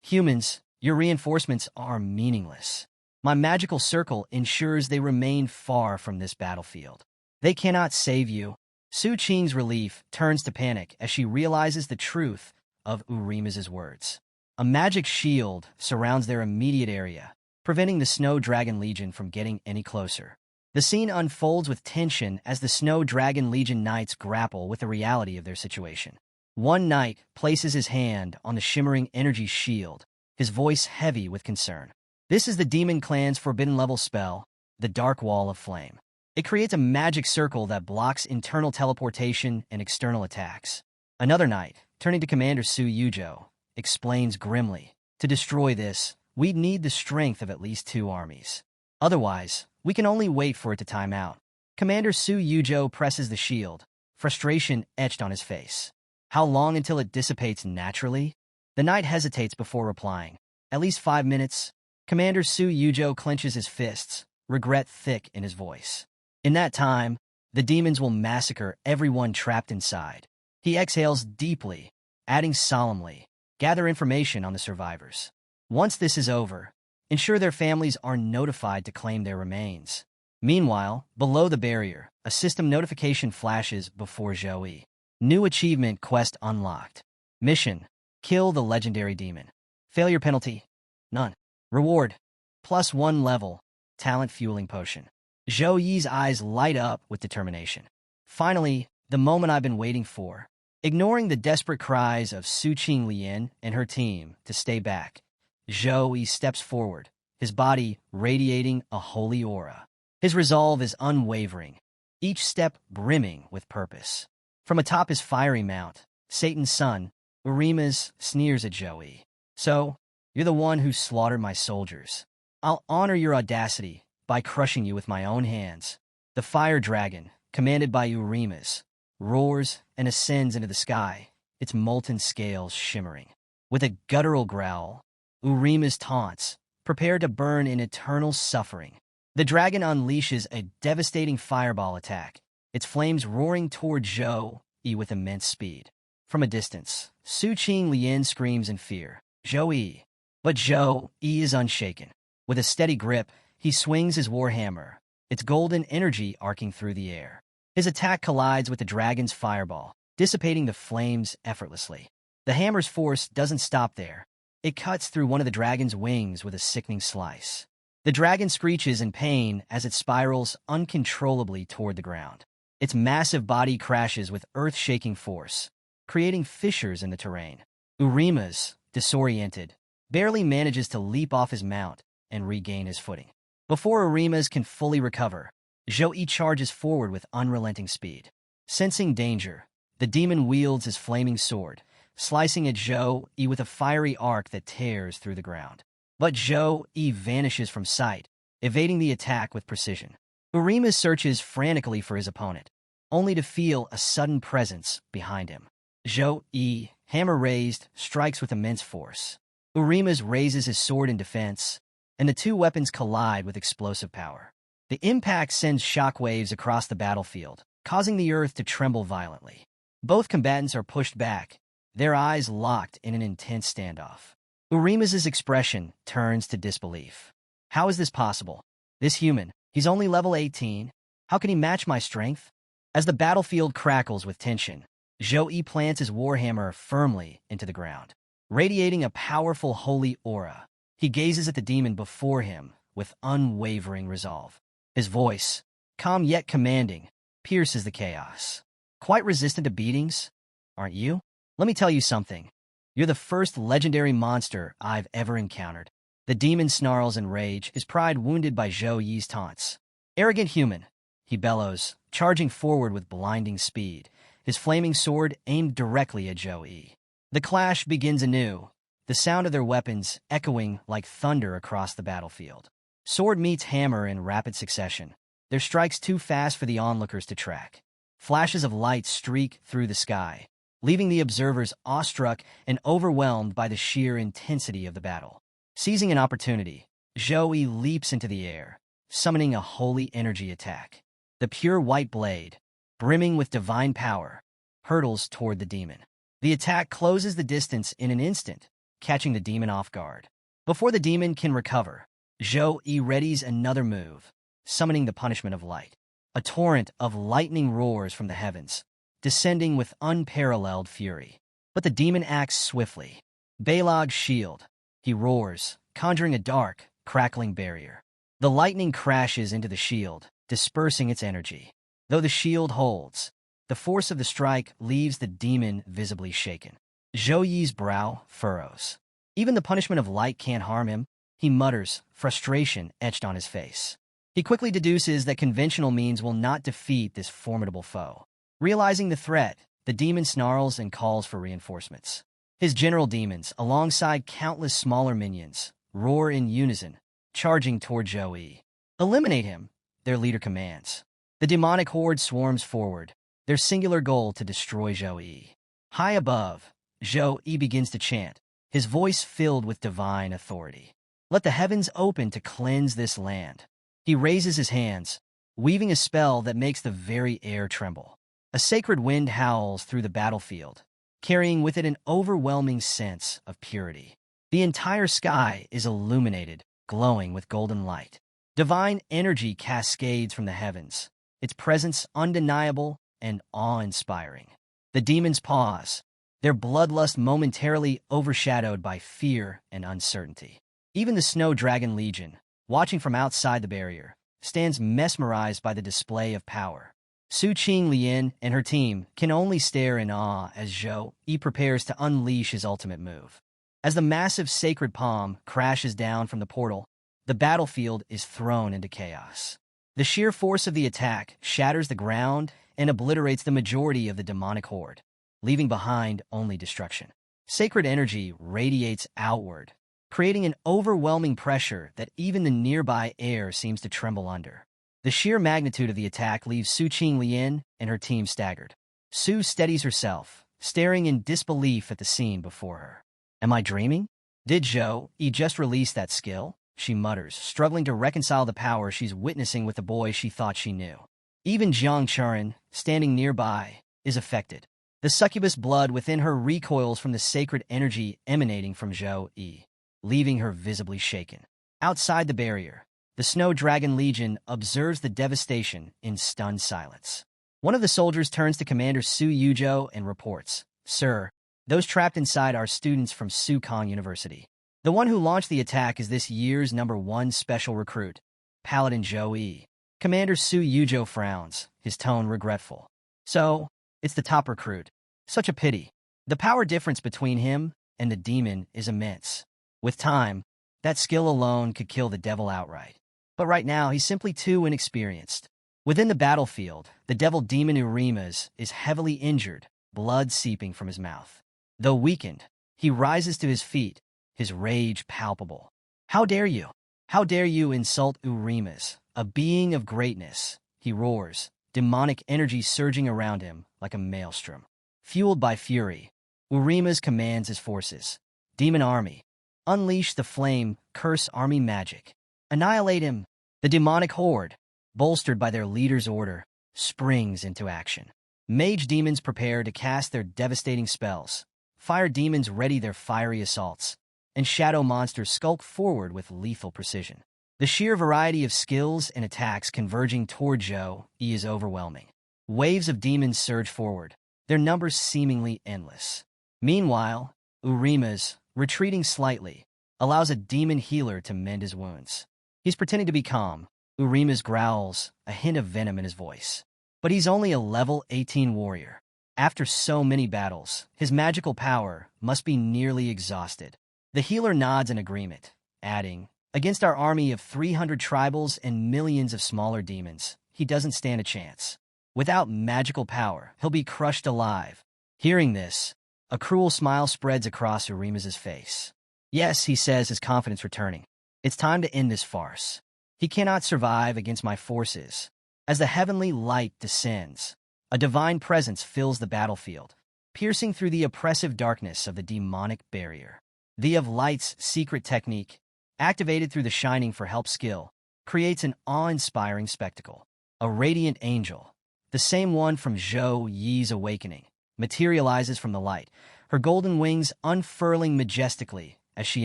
"Humans, your reinforcements are meaningless. My magical circle ensures they remain far from this battlefield. They cannot save you." Su Qing's relief turns to panic as she realizes the truth of Urimas' words. A magic shield surrounds their immediate area, preventing the Snow Dragon Legion from getting any closer. The scene unfolds with tension as the Snow Dragon Legion knights grapple with the reality of their situation. One knight places his hand on the shimmering energy shield, his voice heavy with concern. This is the Demon Clan's forbidden level spell, the Dark Wall of Flame. It creates a magic circle that blocks internal teleportation and external attacks. Another knight, turning to Commander Su Yuzhou, explains grimly, "To destroy this, we'd need the strength of at least 2 armies. Otherwise, we can only wait for it to time out." Commander Su Yuzhou presses the shield, frustration etched on his face. "How long until it dissipates naturally?" The knight hesitates before replying. "At least 5 minutes." Commander Su Yuzhou clenches his fists, regret thick in his voice. "In that time, the demons will massacre everyone trapped inside." He exhales deeply, adding solemnly, "Gather information on the survivors. Once this is over, ensure their families are notified to claim their remains." Meanwhile, below the barrier, a system notification flashes before Zhou Yi. New achievement quest unlocked. Mission: kill the legendary demon. Failure penalty: none. Reward: +1 level, talent fueling potion. Zhou Yi's eyes light up with determination. Finally, the moment I've been waiting for. Ignoring the desperate cries of Su Qing Lian and her team to stay back, Zhou Yi steps forward, his body radiating a holy aura. His resolve is unwavering, each step brimming with purpose. From atop his fiery mount, Satan's son, Urimas, sneers at Zhou Yi. "So, you're the one who slaughtered my soldiers. I'll honor your audacity by crushing you with my own hands." The fire dragon, commanded by Urimas, roars and ascends into the sky, its molten scales shimmering. With a guttural growl, Urimas taunts, prepared to burn in eternal suffering. The dragon unleashes a devastating fireball attack, its flames roaring toward Zhou Yi with immense speed. From a distance, Su Qing Lian screams in fear, "Zhou Yi!" But Zhou Yi is unshaken. With a steady grip, he swings his warhammer, its golden energy arcing through the air. His attack collides with the dragon's fireball, dissipating the flames effortlessly. The hammer's force doesn't stop there. It cuts through one of the dragon's wings with a sickening slice. The dragon screeches in pain as it spirals uncontrollably toward the ground. Its massive body crashes with earth-shaking force, creating fissures in the terrain. Urimas, disoriented, barely manages to leap off his mount and regain his footing. Before Urimas can fully recover, Zhou Yi charges forward with unrelenting speed. Sensing danger, the demon wields his flaming sword, slicing at Zhou Yi with a fiery arc that tears through the ground. But Zhou Yi vanishes from sight, evading the attack with precision. Urimas searches frantically for his opponent, only to feel a sudden presence behind him. Zhou Yi, hammer raised, strikes with immense force. Urimas raises his sword in defense, and the two weapons collide with explosive power. The impact sends shockwaves across the battlefield, causing the earth to tremble violently. Both combatants are pushed back, their eyes locked in an intense standoff. Urima's expression turns to disbelief. How is this possible? This human, he's only level 18. How can he match my strength? As the battlefield crackles with tension, Zhou plants his warhammer firmly into the ground. Radiating a powerful holy aura, he gazes at the demon before him with unwavering resolve. His voice, calm yet commanding, pierces the chaos. Quite resistant to beatings, aren't you? Let me tell you something. You're the first legendary monster I've ever encountered. The demon snarls in rage, his pride wounded by Zhou Yi's taunts. Arrogant human, he bellows, charging forward with blinding speed, his flaming sword aimed directly at Zhou Yi. The clash begins anew, the sound of their weapons echoing like thunder across the battlefield. Sword meets hammer in rapid succession, their strikes too fast for the onlookers to track. Flashes of light streak through the sky, leaving the observers awestruck and overwhelmed by the sheer intensity of the battle. Seizing an opportunity, Zhou Yi leaps into the air, summoning a holy energy attack. The pure white blade, brimming with divine power, hurtles toward the demon. The attack closes the distance in an instant, catching the demon off guard. Before the demon can recover, Zhou Yi readies another move, summoning the punishment of light. A torrent of lightning roars from the heavens, descending with unparalleled fury. But the demon acts swiftly. Balog's shield, he roars, conjuring a dark, crackling barrier. The lightning crashes into the shield, dispersing its energy. Though the shield holds, the force of the strike leaves the demon visibly shaken. Zhou Yi's brow furrows. Even the punishment of light can't harm him, he mutters, frustration etched on his face. He quickly deduces that conventional means will not defeat this formidable foe. Realizing the threat, the demon snarls and calls for reinforcements. His general demons, alongside countless smaller minions, roar in unison, charging toward Zhou Yi. Eliminate him, their leader commands. The demonic horde swarms forward, their singular goal to destroy Zhou Yi. High above, Zhou Yi begins to chant, his voice filled with divine authority. Let the heavens open to cleanse this land. He raises his hands, weaving a spell that makes the very air tremble. A sacred wind howls through the battlefield, carrying with it an overwhelming sense of purity. The entire sky is illuminated, glowing with golden light. Divine energy cascades from the heavens, its presence undeniable and awe-inspiring. The demons pause, their bloodlust momentarily overshadowed by fear and uncertainty. Even the Snow Dragon Legion, watching from outside the barrier, stands mesmerized by the display of power. Su Qinglian and her team can only stare in awe as Zhou Yi prepares to unleash his ultimate move. As the massive sacred palm crashes down from the portal, the battlefield is thrown into chaos. The sheer force of the attack shatters the ground and obliterates the majority of the demonic horde, leaving behind only destruction. Sacred energy radiates outward, creating an overwhelming pressure that even the nearby air seems to tremble under. The sheer magnitude of the attack leaves Su Qinglian and her team staggered. Su steadies herself, staring in disbelief at the scene before her. Am I dreaming? Did Zhou Yi just release that skill? She mutters, struggling to reconcile the power she's witnessing with the boy she thought she knew. Even Jiang Churen, standing nearby, is affected. The succubus blood within her recoils from the sacred energy emanating from Zhou Yi, leaving her visibly shaken. Outside the barrier, the Snow Dragon Legion observes the devastation in stunned silence. One of the soldiers turns to Commander Su Yuzhou and reports, "Sir, those trapped inside are students from Sukong University. The one who launched the attack is this year's #1 special recruit, Paladin Zhou Yi." Commander Su Yuzhou frowns, his tone regretful. So, it's the top recruit. Such a pity. The power difference between him and the demon is immense. With time, that skill alone could kill the devil outright. But right now, he's simply too inexperienced. Within the battlefield, the devil demon Urimas is heavily injured, blood seeping from his mouth. Though weakened, he rises to his feet, his rage palpable. How dare you? How dare you insult Urimas, a being of greatness? He roars, demonic energy surging around him like a maelstrom. Fueled by fury, Urimas commands his forces. Demon army, unleash the flame, curse army magic. Annihilate him. The demonic horde, bolstered by their leader's order, springs into action. Mage demons prepare to cast their devastating spells. Fire demons ready their fiery assaults. and shadow monsters skulk forward with lethal precision. The sheer variety of skills and attacks converging toward Zhou Yi is overwhelming. Waves of demons surge forward, their numbers seemingly endless. Meanwhile, Urima's, retreating slightly, allows a demon healer to mend his wounds. He's pretending to be calm. Urima's growls, a hint of venom in his voice. But he's only a level 18 warrior. After so many battles, his magical power must be nearly exhausted. The healer nods in agreement, adding, "Against our army of 300 tribals and millions of smaller demons, he doesn't stand a chance. Without magical power, he'll be crushed alive." Hearing this, a cruel smile spreads across Urima's face. "Yes," he says, his confidence returning. "It's time to end this farce. He cannot survive against my forces." As the heavenly light descends, a divine presence fills the battlefield, piercing through the oppressive darkness of the demonic barrier. The of Light's secret technique, activated through the Shining for Help skill, creates an awe-inspiring spectacle. A radiant angel, the same one from Zhou Yi's awakening, materializes from the light, her golden wings unfurling majestically as she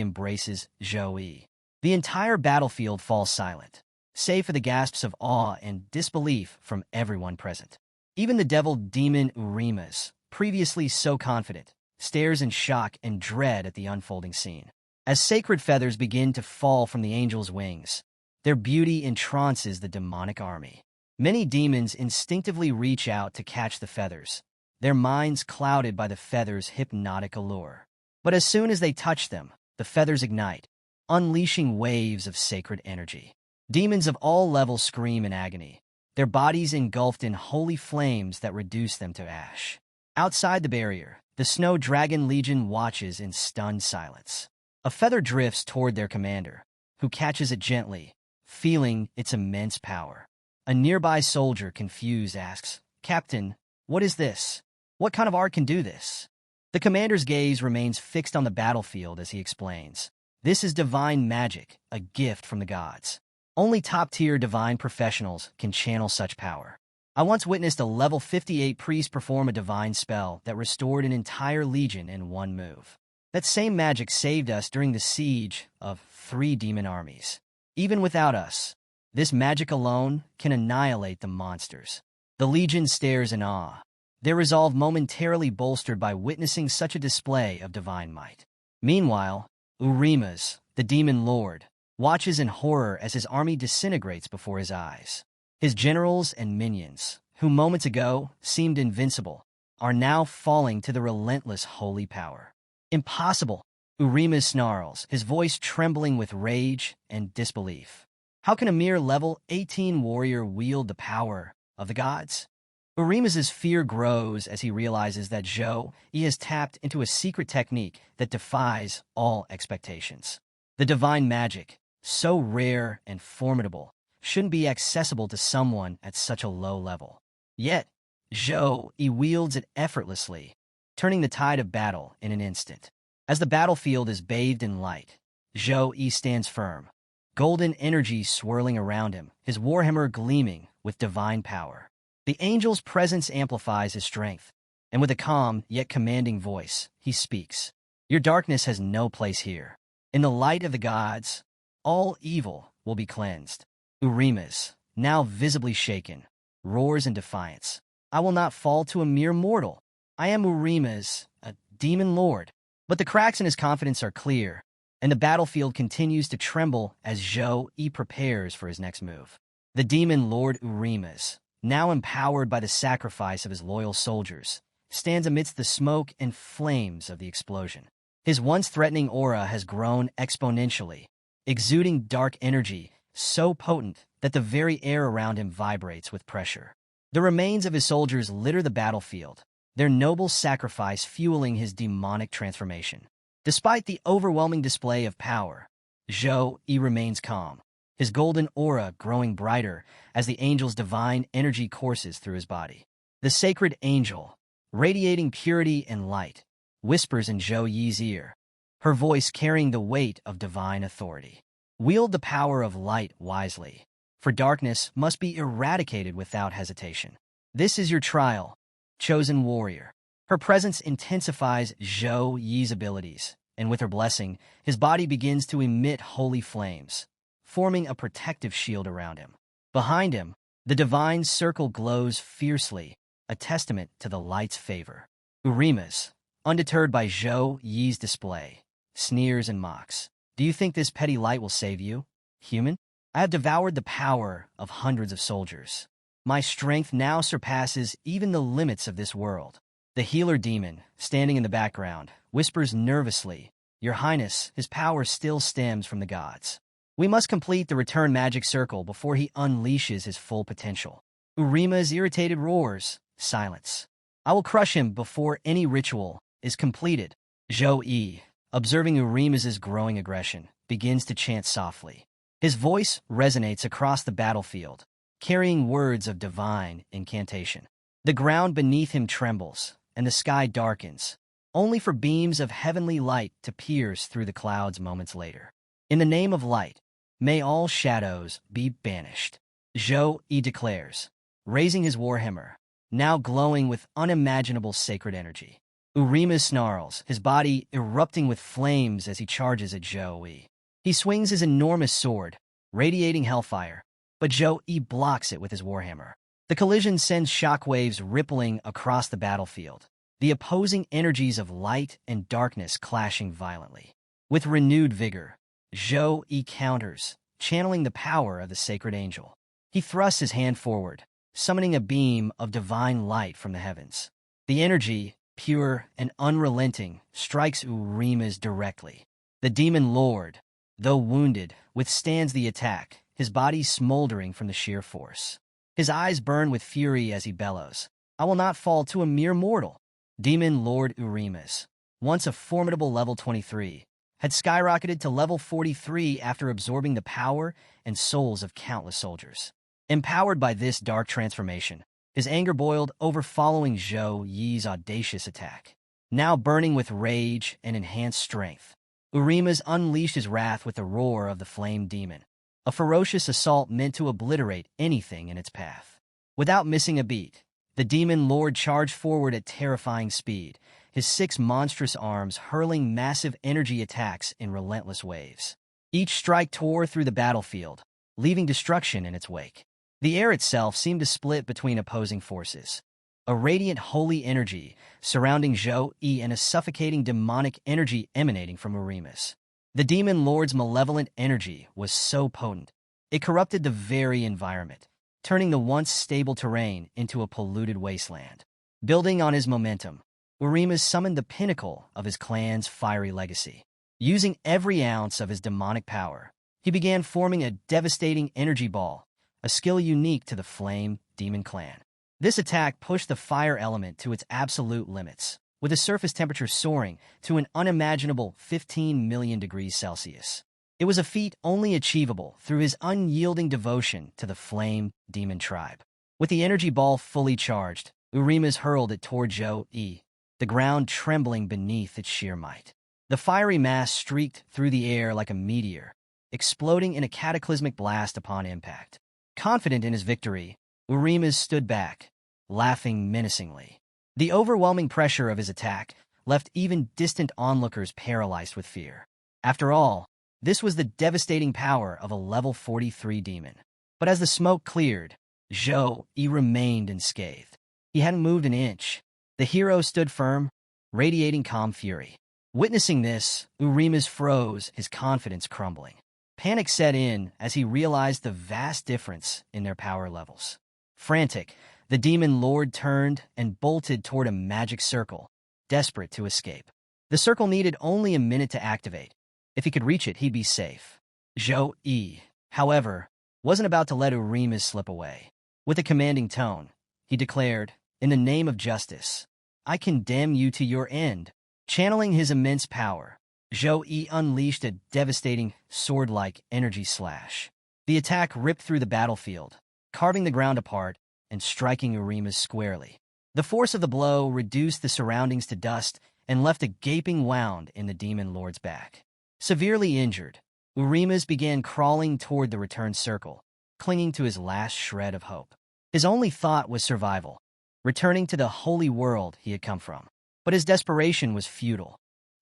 embraces Zhou Yi. The entire battlefield falls silent, save for the gasps of awe and disbelief from everyone present. Even the devil demon Urima's, previously so confident, stares in shock and dread at the unfolding scene. As sacred feathers begin to fall from the angel's wings, their beauty entrances the demonic army. Many demons instinctively reach out to catch the feathers, their minds clouded by the feathers' hypnotic allure. But as soon as they touch them, the feathers ignite, unleashing waves of sacred energy. Demons of all levels scream in agony, their bodies engulfed in holy flames that reduce them to ash. Outside the barrier, the Snow Dragon Legion watches in stunned silence. A feather drifts toward their commander, who catches it gently, feeling its immense power. A nearby soldier, confused, asks, "Captain, what is this? What kind of art can do this?" The commander's gaze remains fixed on the battlefield as he explains, "This is divine magic, a gift from the gods. Only top-tier divine professionals can channel such power. I once witnessed a level 58 priest perform a divine spell that restored an entire legion in one move. That same magic saved us during the siege of 3 demon armies. Even without us, this magic alone can annihilate the monsters." The legion stares in awe, their resolve momentarily bolstered by witnessing such a display of divine might. Meanwhile, Urima's, the demon lord, watches in horror as his army disintegrates before his eyes. His generals and minions, who moments ago seemed invincible, are now falling to the relentless holy power. "Impossible!" Urima's snarls, his voice trembling with rage and disbelief. "How can a mere level 18 warrior wield the power of the gods?" Urima's fear grows as he realizes that Zhou Yi has tapped into a secret technique that defies all expectations. The divine magic, so rare and formidable, shouldn't be accessible to someone at such a low level. Yet, Zhou Yi wields it effortlessly, turning the tide of battle in an instant. As the battlefield is bathed in light, Zhou Yi stands firm, golden energy swirling around him, his warhammer gleaming with divine power. The angel's presence amplifies his strength, and with a calm yet commanding voice, he speaks. "Your darkness has no place here. In the light of the gods, all evil will be cleansed." Urima's, now visibly shaken, roars in defiance. "I will not fall to a mere mortal. I am Urima's, a demon lord." But the cracks in his confidence are clear, and the battlefield continues to tremble as Zhou Yi prepares for his next move. The demon lord Urima's, now empowered by the sacrifice of his loyal soldiers, stands amidst the smoke and flames of the explosion. His once threatening aura has grown exponentially, exuding dark energy so potent that the very air around him vibrates with pressure. The remains of his soldiers litter the battlefield, their noble sacrifice fueling his demonic transformation. Despite the overwhelming display of power, Zhou Yi remains calm, his golden aura growing brighter as the angel's divine energy courses through his body. The sacred angel, radiating purity and light, whispers in Zhou Yi's ear, her voice carrying the weight of divine authority. "Wield the power of light wisely, for darkness must be eradicated without hesitation. This is your trial, chosen warrior." Her presence intensifies Zhou Yi's abilities, and with her blessing, his body begins to emit holy flames, forming a protective shield around him. Behind him, the divine circle glows fiercely, a testament to the light's favor. Urimas, undeterred by Zhou Yi's display, sneers and mocks. Do you think this petty light will save you, human? I have devoured the power of hundreds of soldiers. My strength now surpasses even the limits of this world. The healer demon, standing in the background, whispers nervously, Your Highness, his power still stems from the gods. We must complete the return magic circle before he unleashes his full potential. Urima's irritated roars, Silence. I will crush him before any ritual is completed. Zhou Yi, observing Urima's growing aggression, begins to chant softly. His voice resonates across the battlefield, carrying words of divine incantation. The ground beneath him trembles, and the sky darkens, only for beams of heavenly light to pierce through the clouds moments later. In the name of light, may all shadows be banished, Zhou Yi declares, raising his warhammer, now glowing with unimaginable sacred energy. Urima snarls, his body erupting with flames as he charges at Zhou Yi. He swings his enormous sword, radiating hellfire, but Zhou Yi blocks it with his warhammer. The collision sends shockwaves rippling across the battlefield, the opposing energies of light and darkness clashing violently. With renewed vigor, Zhou Yi counters, channeling the power of the sacred angel. He thrusts his hand forward, summoning a beam of divine light from the heavens. The energy, pure and unrelenting, strikes Urima's directly. The demon lord, though wounded, withstands the attack, his body smoldering from the sheer force. His eyes burn with fury as he bellows, I will not fall to a mere mortal. Demon Lord Urimas, once a formidable level 23, had skyrocketed to level 43 after absorbing the power and souls of countless soldiers. Empowered by this dark transformation, his anger boiled over following Zhou Yi's audacious attack. Now burning with rage and enhanced strength, Urimas unleashed his wrath with the roar of the flame demon, a ferocious assault meant to obliterate anything in its path. Without missing a beat, the demon lord charged forward at terrifying speed, his 6 monstrous arms hurling massive energy attacks in relentless waves. Each strike tore through the battlefield, leaving destruction in its wake. The air itself seemed to split between opposing forces. A radiant holy energy surrounding Zhou Yi and a suffocating demonic energy emanating from Urimas. The demon lord's malevolent energy was so potent, it corrupted the very environment, turning the once stable terrain into a polluted wasteland. Building on his momentum, Urimas summoned the pinnacle of his clan's fiery legacy. Using every ounce of his demonic power, he began forming a devastating energy ball, a skill unique to the Flame Demon clan. This attack pushed the fire element to its absolute limits, with the surface temperature soaring to an unimaginable 15 million degrees Celsius. It was a feat only achievable through his unyielding devotion to the Flame Demon tribe. With the energy ball fully charged, Urimas hurled it toward Zhou Yi, the ground trembling beneath its sheer might. The fiery mass streaked through the air like a meteor, exploding in a cataclysmic blast upon impact. Confident in his victory, Urimas stood back, laughing menacingly. The overwhelming pressure of his attack left even distant onlookers paralyzed with fear. After all, this was the devastating power of a level 43 demon. But as the smoke cleared, Zhou Yi remained unscathed. He hadn't moved an inch. The hero stood firm, radiating calm fury. Witnessing this, Urimas froze, his confidence crumbling. Panic set in as he realized the vast difference in their power levels. Frantic, the demon lord turned and bolted toward a magic circle, desperate to escape. The circle needed only a minute to activate. If he could reach it, he'd be safe. Zhou Yi, however, wasn't about to let Urimas slip away. With a commanding tone, he declared, In the name of justice, I condemn you to your end. Channeling his immense power, Zhou Yi unleashed a devastating, sword-like energy slash. The attack ripped through the battlefield, carving the ground apart and striking Urimas squarely. The force of the blow reduced the surroundings to dust and left a gaping wound in the demon lord's back. Severely injured, Urimas began crawling toward the return circle, clinging to his last shred of hope. His only thought was survival, returning to the holy world he had come from. But his desperation was futile.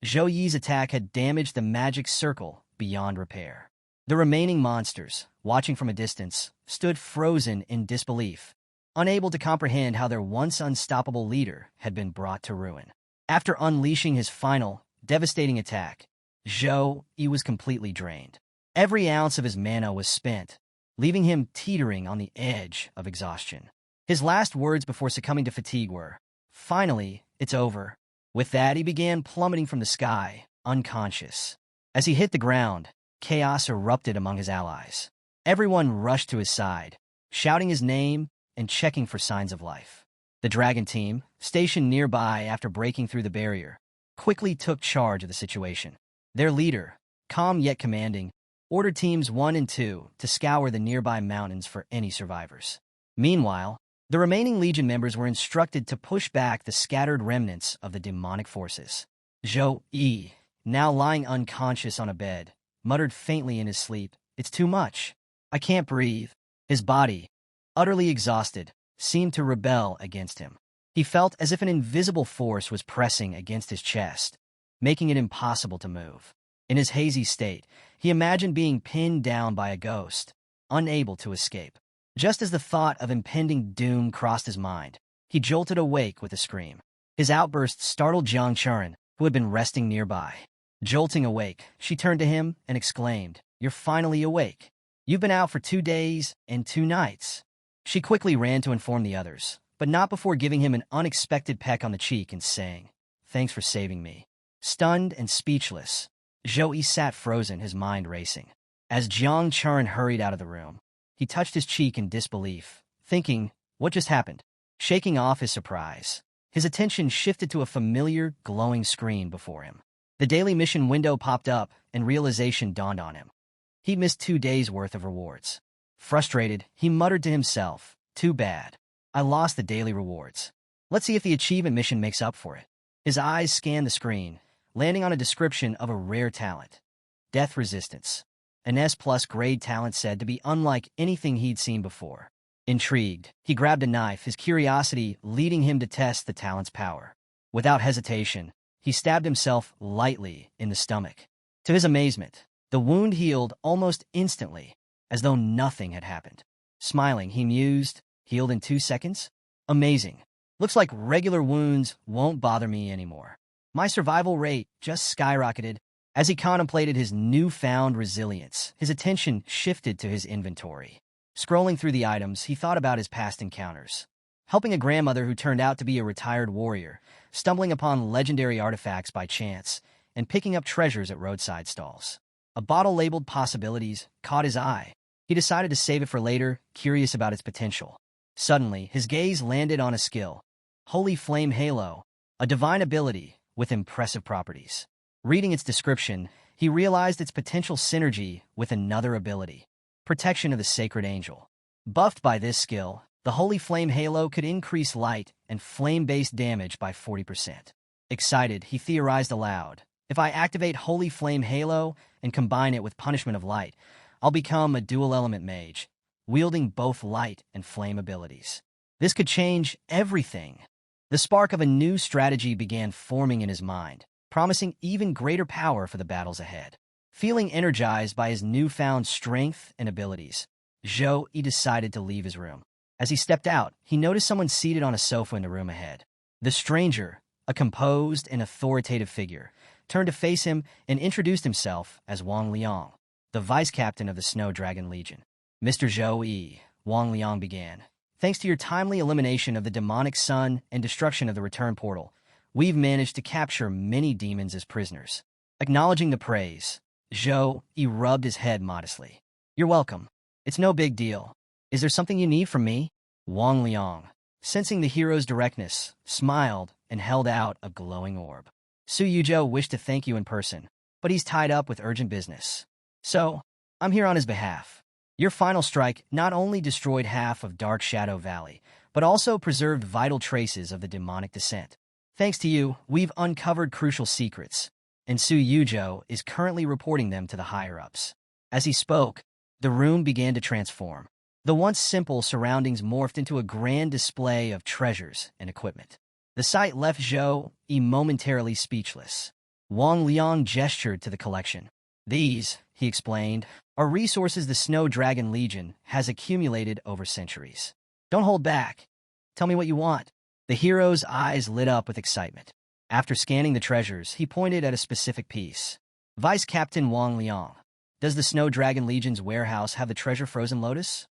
Zhou Yi's attack had damaged the magic circle beyond repair. The remaining monsters, watching from a distance, stood frozen in disbelief, unable to comprehend how their once unstoppable leader had been brought to ruin. After unleashing his final, devastating attack, Zhou Yi was completely drained. Every ounce of his mana was spent, leaving him teetering on the edge of exhaustion. His last words before succumbing to fatigue were, "Finally, it's over." With that, he began plummeting from the sky, unconscious. As he hit the ground, chaos erupted among his allies. Everyone rushed to his side, shouting his name and checking for signs of life. The dragon team, stationed nearby after breaking through the barrier, quickly took charge of the situation. Their leader, calm yet commanding, ordered teams 1 and 2 to scour the nearby mountains for any survivors. Meanwhile, the remaining Legion members were instructed to push back the scattered remnants of the demonic forces. Zhou Yi, now lying unconscious on a bed, muttered faintly in his sleep, "It's too much. I can't breathe." His body, utterly exhausted, seemed to rebel against him. He felt as if an invisible force was pressing against his chest, making it impossible to move. In his hazy state, he imagined being pinned down by a ghost, unable to escape. Just as the thought of impending doom crossed his mind, he jolted awake with a scream. His outburst startled Jiang Chuan, who had been resting nearby. Jolting awake, she turned to him and exclaimed, "You're finally awake. You've been out for 2 days and 2 nights." She quickly ran to inform the others, but not before giving him an unexpected peck on the cheek and saying, "Thanks for saving me." Stunned and speechless, Zhou Yi sat frozen, his mind racing. As Jiang Chuan hurried out of the room, he touched his cheek in disbelief, thinking, "What just happened?" Shaking off his surprise, his attention shifted to a familiar, glowing screen before him. The daily mission window popped up, and realization dawned on him. He'd missed 2 days' worth of rewards. Frustrated, he muttered to himself, "Too bad. I lost the daily rewards. Let's see if the achievement mission makes up for it." His eyes scanned the screen, landing on a description of a rare talent. Death Resistance. An S+ grade talent said to be unlike anything he'd seen before. Intrigued, he grabbed a knife, his curiosity leading him to test the talent's power. Without hesitation, he stabbed himself lightly in the stomach. To his amazement, the wound healed almost instantly, as though nothing had happened. Smiling, he mused, "Healed in 2 seconds? Amazing. Looks like regular wounds won't bother me anymore." My survival rate just skyrocketed. As he contemplated his newfound resilience, his attention shifted to his inventory. Scrolling through the items, he thought about his past encounters. Helping a grandmother who turned out to be a retired warrior, stumbling upon legendary artifacts by chance, and picking up treasures at roadside stalls. A bottle labeled Possibilities caught his eye. He decided to save it for later, curious about its potential. Suddenly, his gaze landed on a skill. Holy Flame Halo, a divine ability with impressive properties. Reading its description, he realized its potential synergy with another ability, Protection of the Sacred Angel. Buffed by this skill, the Holy Flame Halo could increase light and flame-based damage by 40%. Excited, he theorized aloud, "If I activate Holy Flame Halo and combine it with Punishment of Light, I'll become a dual-element mage, wielding both light and flame abilities. This could change everything." The spark of a new strategy began forming in his mind, promising even greater power for the battles ahead. Feeling energized by his newfound strength and abilities, Zhou Yi decided to leave his room. As he stepped out, he noticed someone seated on a sofa in the room ahead. The stranger, a composed and authoritative figure, turned to face him and introduced himself as Wang Liang, the vice captain of the Snow Dragon Legion. "Mr. Zhou Yi," Wang Liang began, "thanks to your timely elimination of the demonic sun and destruction of the return portal, we've managed to capture many demons as prisoners." Acknowledging the praise, Zhou Yi rubbed his head modestly. "You're welcome. It's no big deal. Is there something you need from me?" Wang Liang, sensing the hero's directness, smiled and held out a glowing orb. "Su Yuzhou wished to thank you in person, but he's tied up with urgent business. So, I'm here on his behalf. Your final strike not only destroyed half of Dark Shadow Valley, but also preserved vital traces of the demonic descent. Thanks to you, we've uncovered crucial secrets, and Su Yuzhou is currently reporting them to the higher-ups." As he spoke, the room began to transform. The once simple surroundings morphed into a grand display of treasures and equipment. The sight left Zhou Yi momentarily speechless. Wang Liang gestured to the collection. These, he explained, are resources the Snow Dragon Legion has accumulated over centuries. Don't hold back. Tell me what you want. The hero's eyes lit up with excitement. After scanning the treasures, he pointed at a specific piece. Vice Captain Wang Liang, does the Snow Dragon Legion's warehouse have the treasure Frozen Lotus?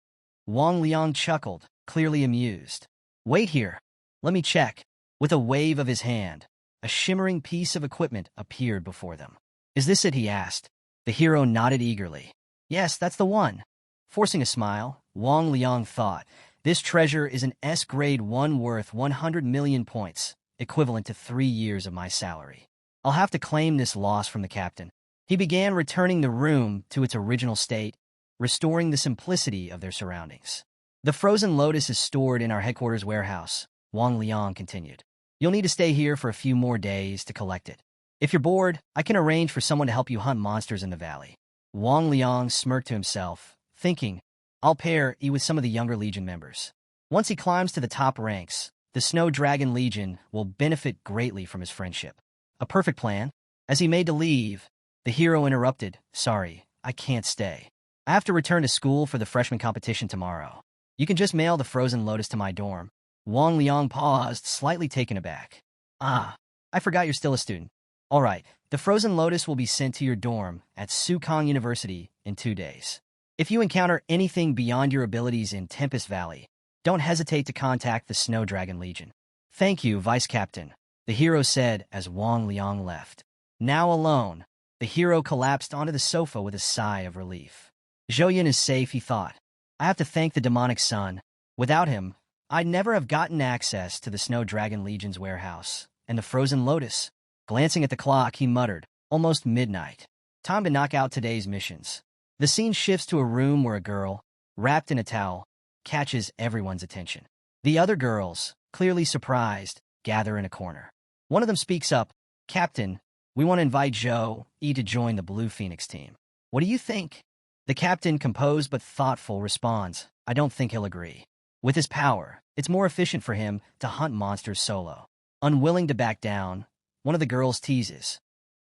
Wang Liang chuckled, clearly amused. Wait here. Let me check. With a wave of his hand, a shimmering piece of equipment appeared before them. Is this it? He asked. The hero nodded eagerly. Yes, that's the one. Forcing a smile, Wang Liang thought, this treasure is an S-grade one worth 100 million points, equivalent to 3 years of my salary. I'll have to claim this loss from the captain. He began returning the room to its original state, restoring the simplicity of their surroundings. The Frozen Lotus is stored in our headquarters warehouse, Wang Liang continued. You'll need to stay here for a few more days to collect it. If you're bored, I can arrange for someone to help you hunt monsters in the valley. Wang Liang smirked to himself, thinking, I'll pair you with some of the younger Legion members. Once he climbs to the top ranks, the Snow Dragon Legion will benefit greatly from his friendship. A perfect plan. As he made to leave, the hero interrupted, Sorry, I can't stay. I have to return to school for the freshman competition tomorrow. You can just mail the Frozen Lotus to my dorm. Wang Liang paused, slightly taken aback. Ah, I forgot you're still a student. All right, the Frozen Lotus will be sent to your dorm at Sukong University in 2 days. If you encounter anything beyond your abilities in Tempest Valley, don't hesitate to contact the Snow Dragon Legion. Thank you, Vice Captain, the hero said as Wang Liang left. Now alone, the hero collapsed onto the sofa with a sigh of relief. Zhouyan is safe, he thought. I have to thank the demonic sun. Without him, I'd never have gotten access to the Snow Dragon Legion's warehouse and the Frozen Lotus. Glancing at the clock, he muttered, almost midnight. Time to knock out today's missions. The scene shifts to a room where a girl, wrapped in a towel, catches everyone's attention. The other girls, clearly surprised, gather in a corner. One of them speaks up, Captain, we want to invite Zhou Yi to join the Blue Phoenix team. What do you think? The captain, composed but thoughtful, responds, I don't think he'll agree. With his power, it's more efficient for him to hunt monsters solo. Unwilling to back down, one of the girls teases.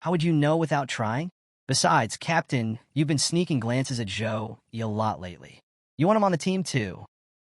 How would you know without trying? Besides, Captain, you've been sneaking glances at Zhou Yi a lot lately. You want him on the team too,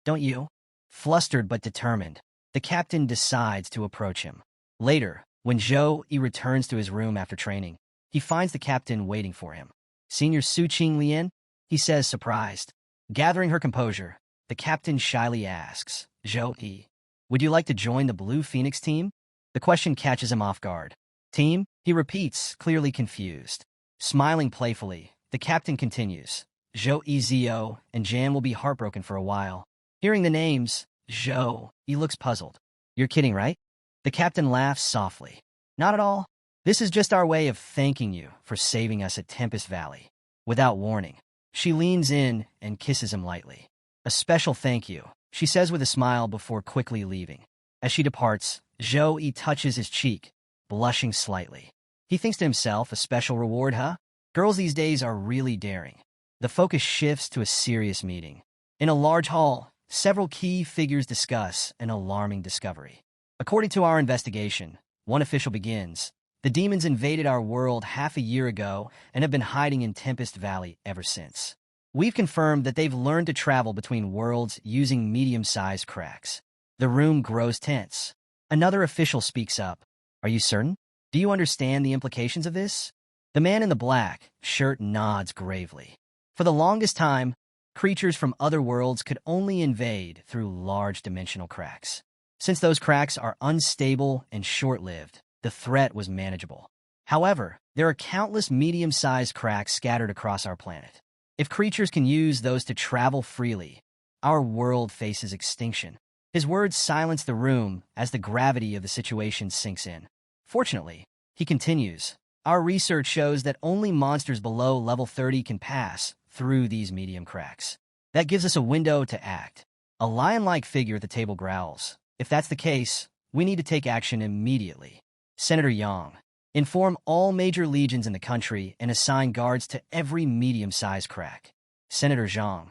don't you? Flustered but determined, the captain decides to approach him. Later, when Zhou Yi returns to his room after training, he finds the captain waiting for him. Senior Su Qing Lian, he says, surprised. Gathering her composure, the captain shyly asks, Zhou Yi, would you like to join the Blue Phoenix team? The question catches him off guard. Team? He repeats, clearly confused. Smiling playfully, the captain continues. Zhou Yi, Zio, and Jan will be heartbroken for a while. Hearing the names, Zhou Yi looks puzzled. You're kidding, right? The captain laughs softly. Not at all. This is just our way of thanking you for saving us at Tempest Valley. Without warning, she leans in and kisses him lightly. A special thank you, she says with a smile before quickly leaving. As she departs, Zhou Yi touches his cheek, blushing slightly. He thinks to himself, a special reward, huh? Girls these days are really daring. The focus shifts to a serious meeting. In a large hall, several key figures discuss an alarming discovery. According to our investigation, one official begins, the demons invaded our world half a year ago and have been hiding in Tempest Valley ever since. We've confirmed that they've learned to travel between worlds using medium-sized cracks. The room grows tense. Another official speaks up. Are you certain? Do you understand the implications of this? The man in the black shirt nods gravely. For the longest time, creatures from other worlds could only invade through large dimensional cracks. Since those cracks are unstable and short-lived, the threat was manageable. However, there are countless medium-sized cracks scattered across our planet. If creatures can use those to travel freely, our world faces extinction. His words silence the room as the gravity of the situation sinks in. Fortunately, he continues, our research shows that only monsters below level 30 can pass through these medium cracks. That gives us a window to act. A lion-like figure at the table growls. If that's the case, we need to take action immediately. Senator Yang, inform all major legions in the country and assign guards to every medium-sized crack. Senator Zhang,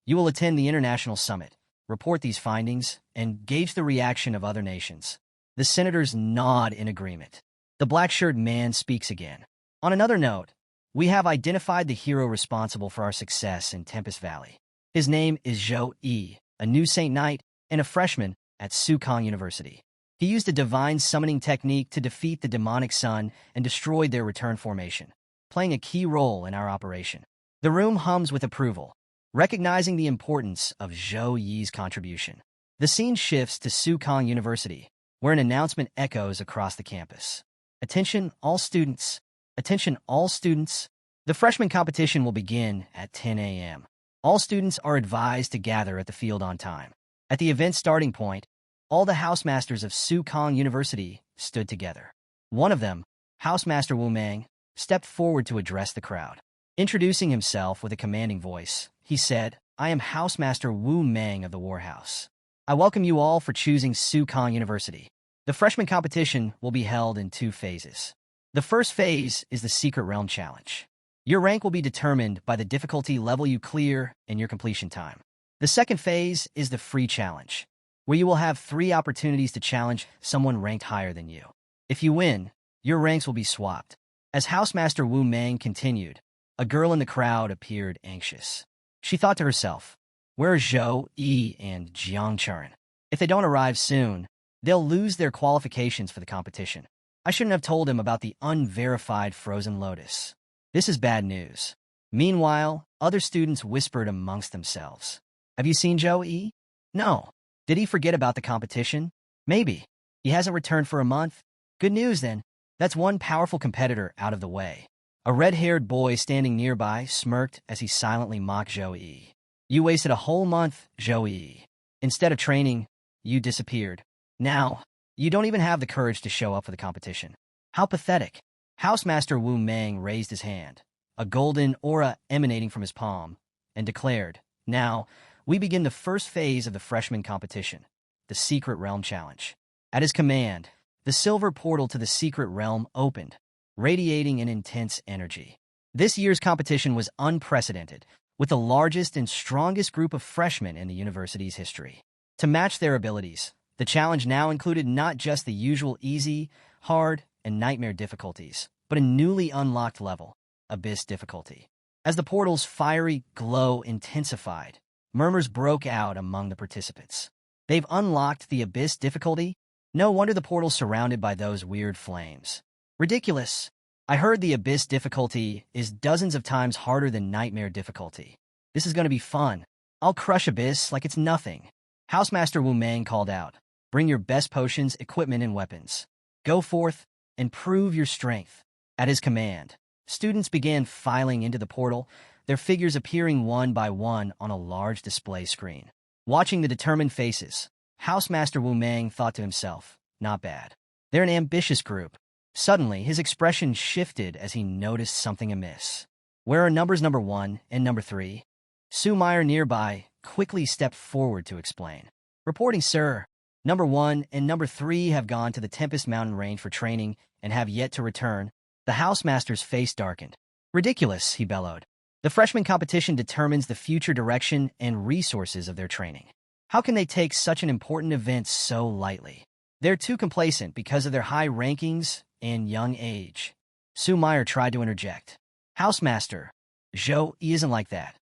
you will attend the International Summit, report these findings, and gauge the reaction of other nations. The senators nod in agreement. The black-shirt man speaks again. On another note, we have identified the hero responsible for our success in Tempest Valley. His name is Zhou Yi, a new Saint Knight and a freshman at Sukong University. He used a divine summoning technique to defeat the demonic sun and destroyed their return formation, playing a key role in our operation. The room hums with approval, recognizing the importance of Zhou Yi's contribution. The scene shifts to Sukong University, where an announcement echoes across the campus. Attention all students! Attention all students! The freshman competition will begin at 10 a.m. All students are advised to gather at the field on time. At the event's starting point, all the housemasters of Sukong University stood together. One of them, Housemaster Wu Mang, stepped forward to address the crowd. Introducing himself with a commanding voice, he said, "I am Housemaster Wu Mang of the Warhouse. I welcome you all for choosing Sukong University. The freshman competition will be held in 2 phases. The first phase is the Secret Realm Challenge. Your rank will be determined by the difficulty level you clear and your completion time. The second phase is the Free Challenge, where you will have 3 opportunities to challenge someone ranked higher than you. If you win, your ranks will be swapped." As Housemaster Wu Mang continued, a girl in the crowd appeared anxious. She thought to herself, "Where are Zhou Yi and Jiang Churen? If they don't arrive soon, they'll lose their qualifications for the competition. I shouldn't have told him about the unverified Frozen Lotus. This is bad news." Meanwhile, other students whispered amongst themselves, "Have you seen Zhou Yi? No. Did he forget about the competition? Maybe. He hasn't returned for a month? Good news, then. That's one powerful competitor out of the way." A red-haired boy standing nearby smirked as he silently mocked Zhou Yi. "You wasted a whole month, Zhou Yi. Instead of training, you disappeared. Now, you don't even have the courage to show up for the competition. How pathetic." Housemaster Wu Mang raised his hand, a golden aura emanating from his palm, and declared, "Now, we begin the first phase of the freshman competition, the Secret Realm Challenge." At his command, the silver portal to the Secret Realm opened, radiating an intense energy. This year's competition was unprecedented, with the largest and strongest group of freshmen in the university's history. To match their abilities, the challenge now included not just the usual easy, hard, and nightmare difficulties, but a newly unlocked level, Abyss difficulty. As the portal's fiery glow intensified, murmurs broke out among the participants. "They've unlocked the Abyss difficulty? No wonder the portal's surrounded by those weird flames. Ridiculous. I heard the Abyss difficulty is dozens of times harder than Nightmare difficulty. This is going to be fun. I'll crush Abyss like it's nothing." Housemaster Wu Mang called out, "Bring your best potions, equipment, and weapons. Go forth and prove your strength." At his command, students began filing into the portal, their figures appearing one by one on a large display screen. Watching the determined faces, Housemaster Wu Mang thought to himself, "Not bad. They're an ambitious group." Suddenly, his expression shifted as he noticed something amiss. "Where are numbers number 1 and number 3? Sue Meyer nearby quickly stepped forward to explain. "Reporting, sir. Number 1 and number 3 have gone to the Tempest Mountain Range for training and have yet to return." The housemaster's face darkened. "Ridiculous," he bellowed. "The freshman competition determines the future direction and resources of their training. How can they take such an important event so lightly? They're too complacent because of their high rankings and young age." Sue Meyer tried to interject. "Housemaster, Zhou Yi isn't like that.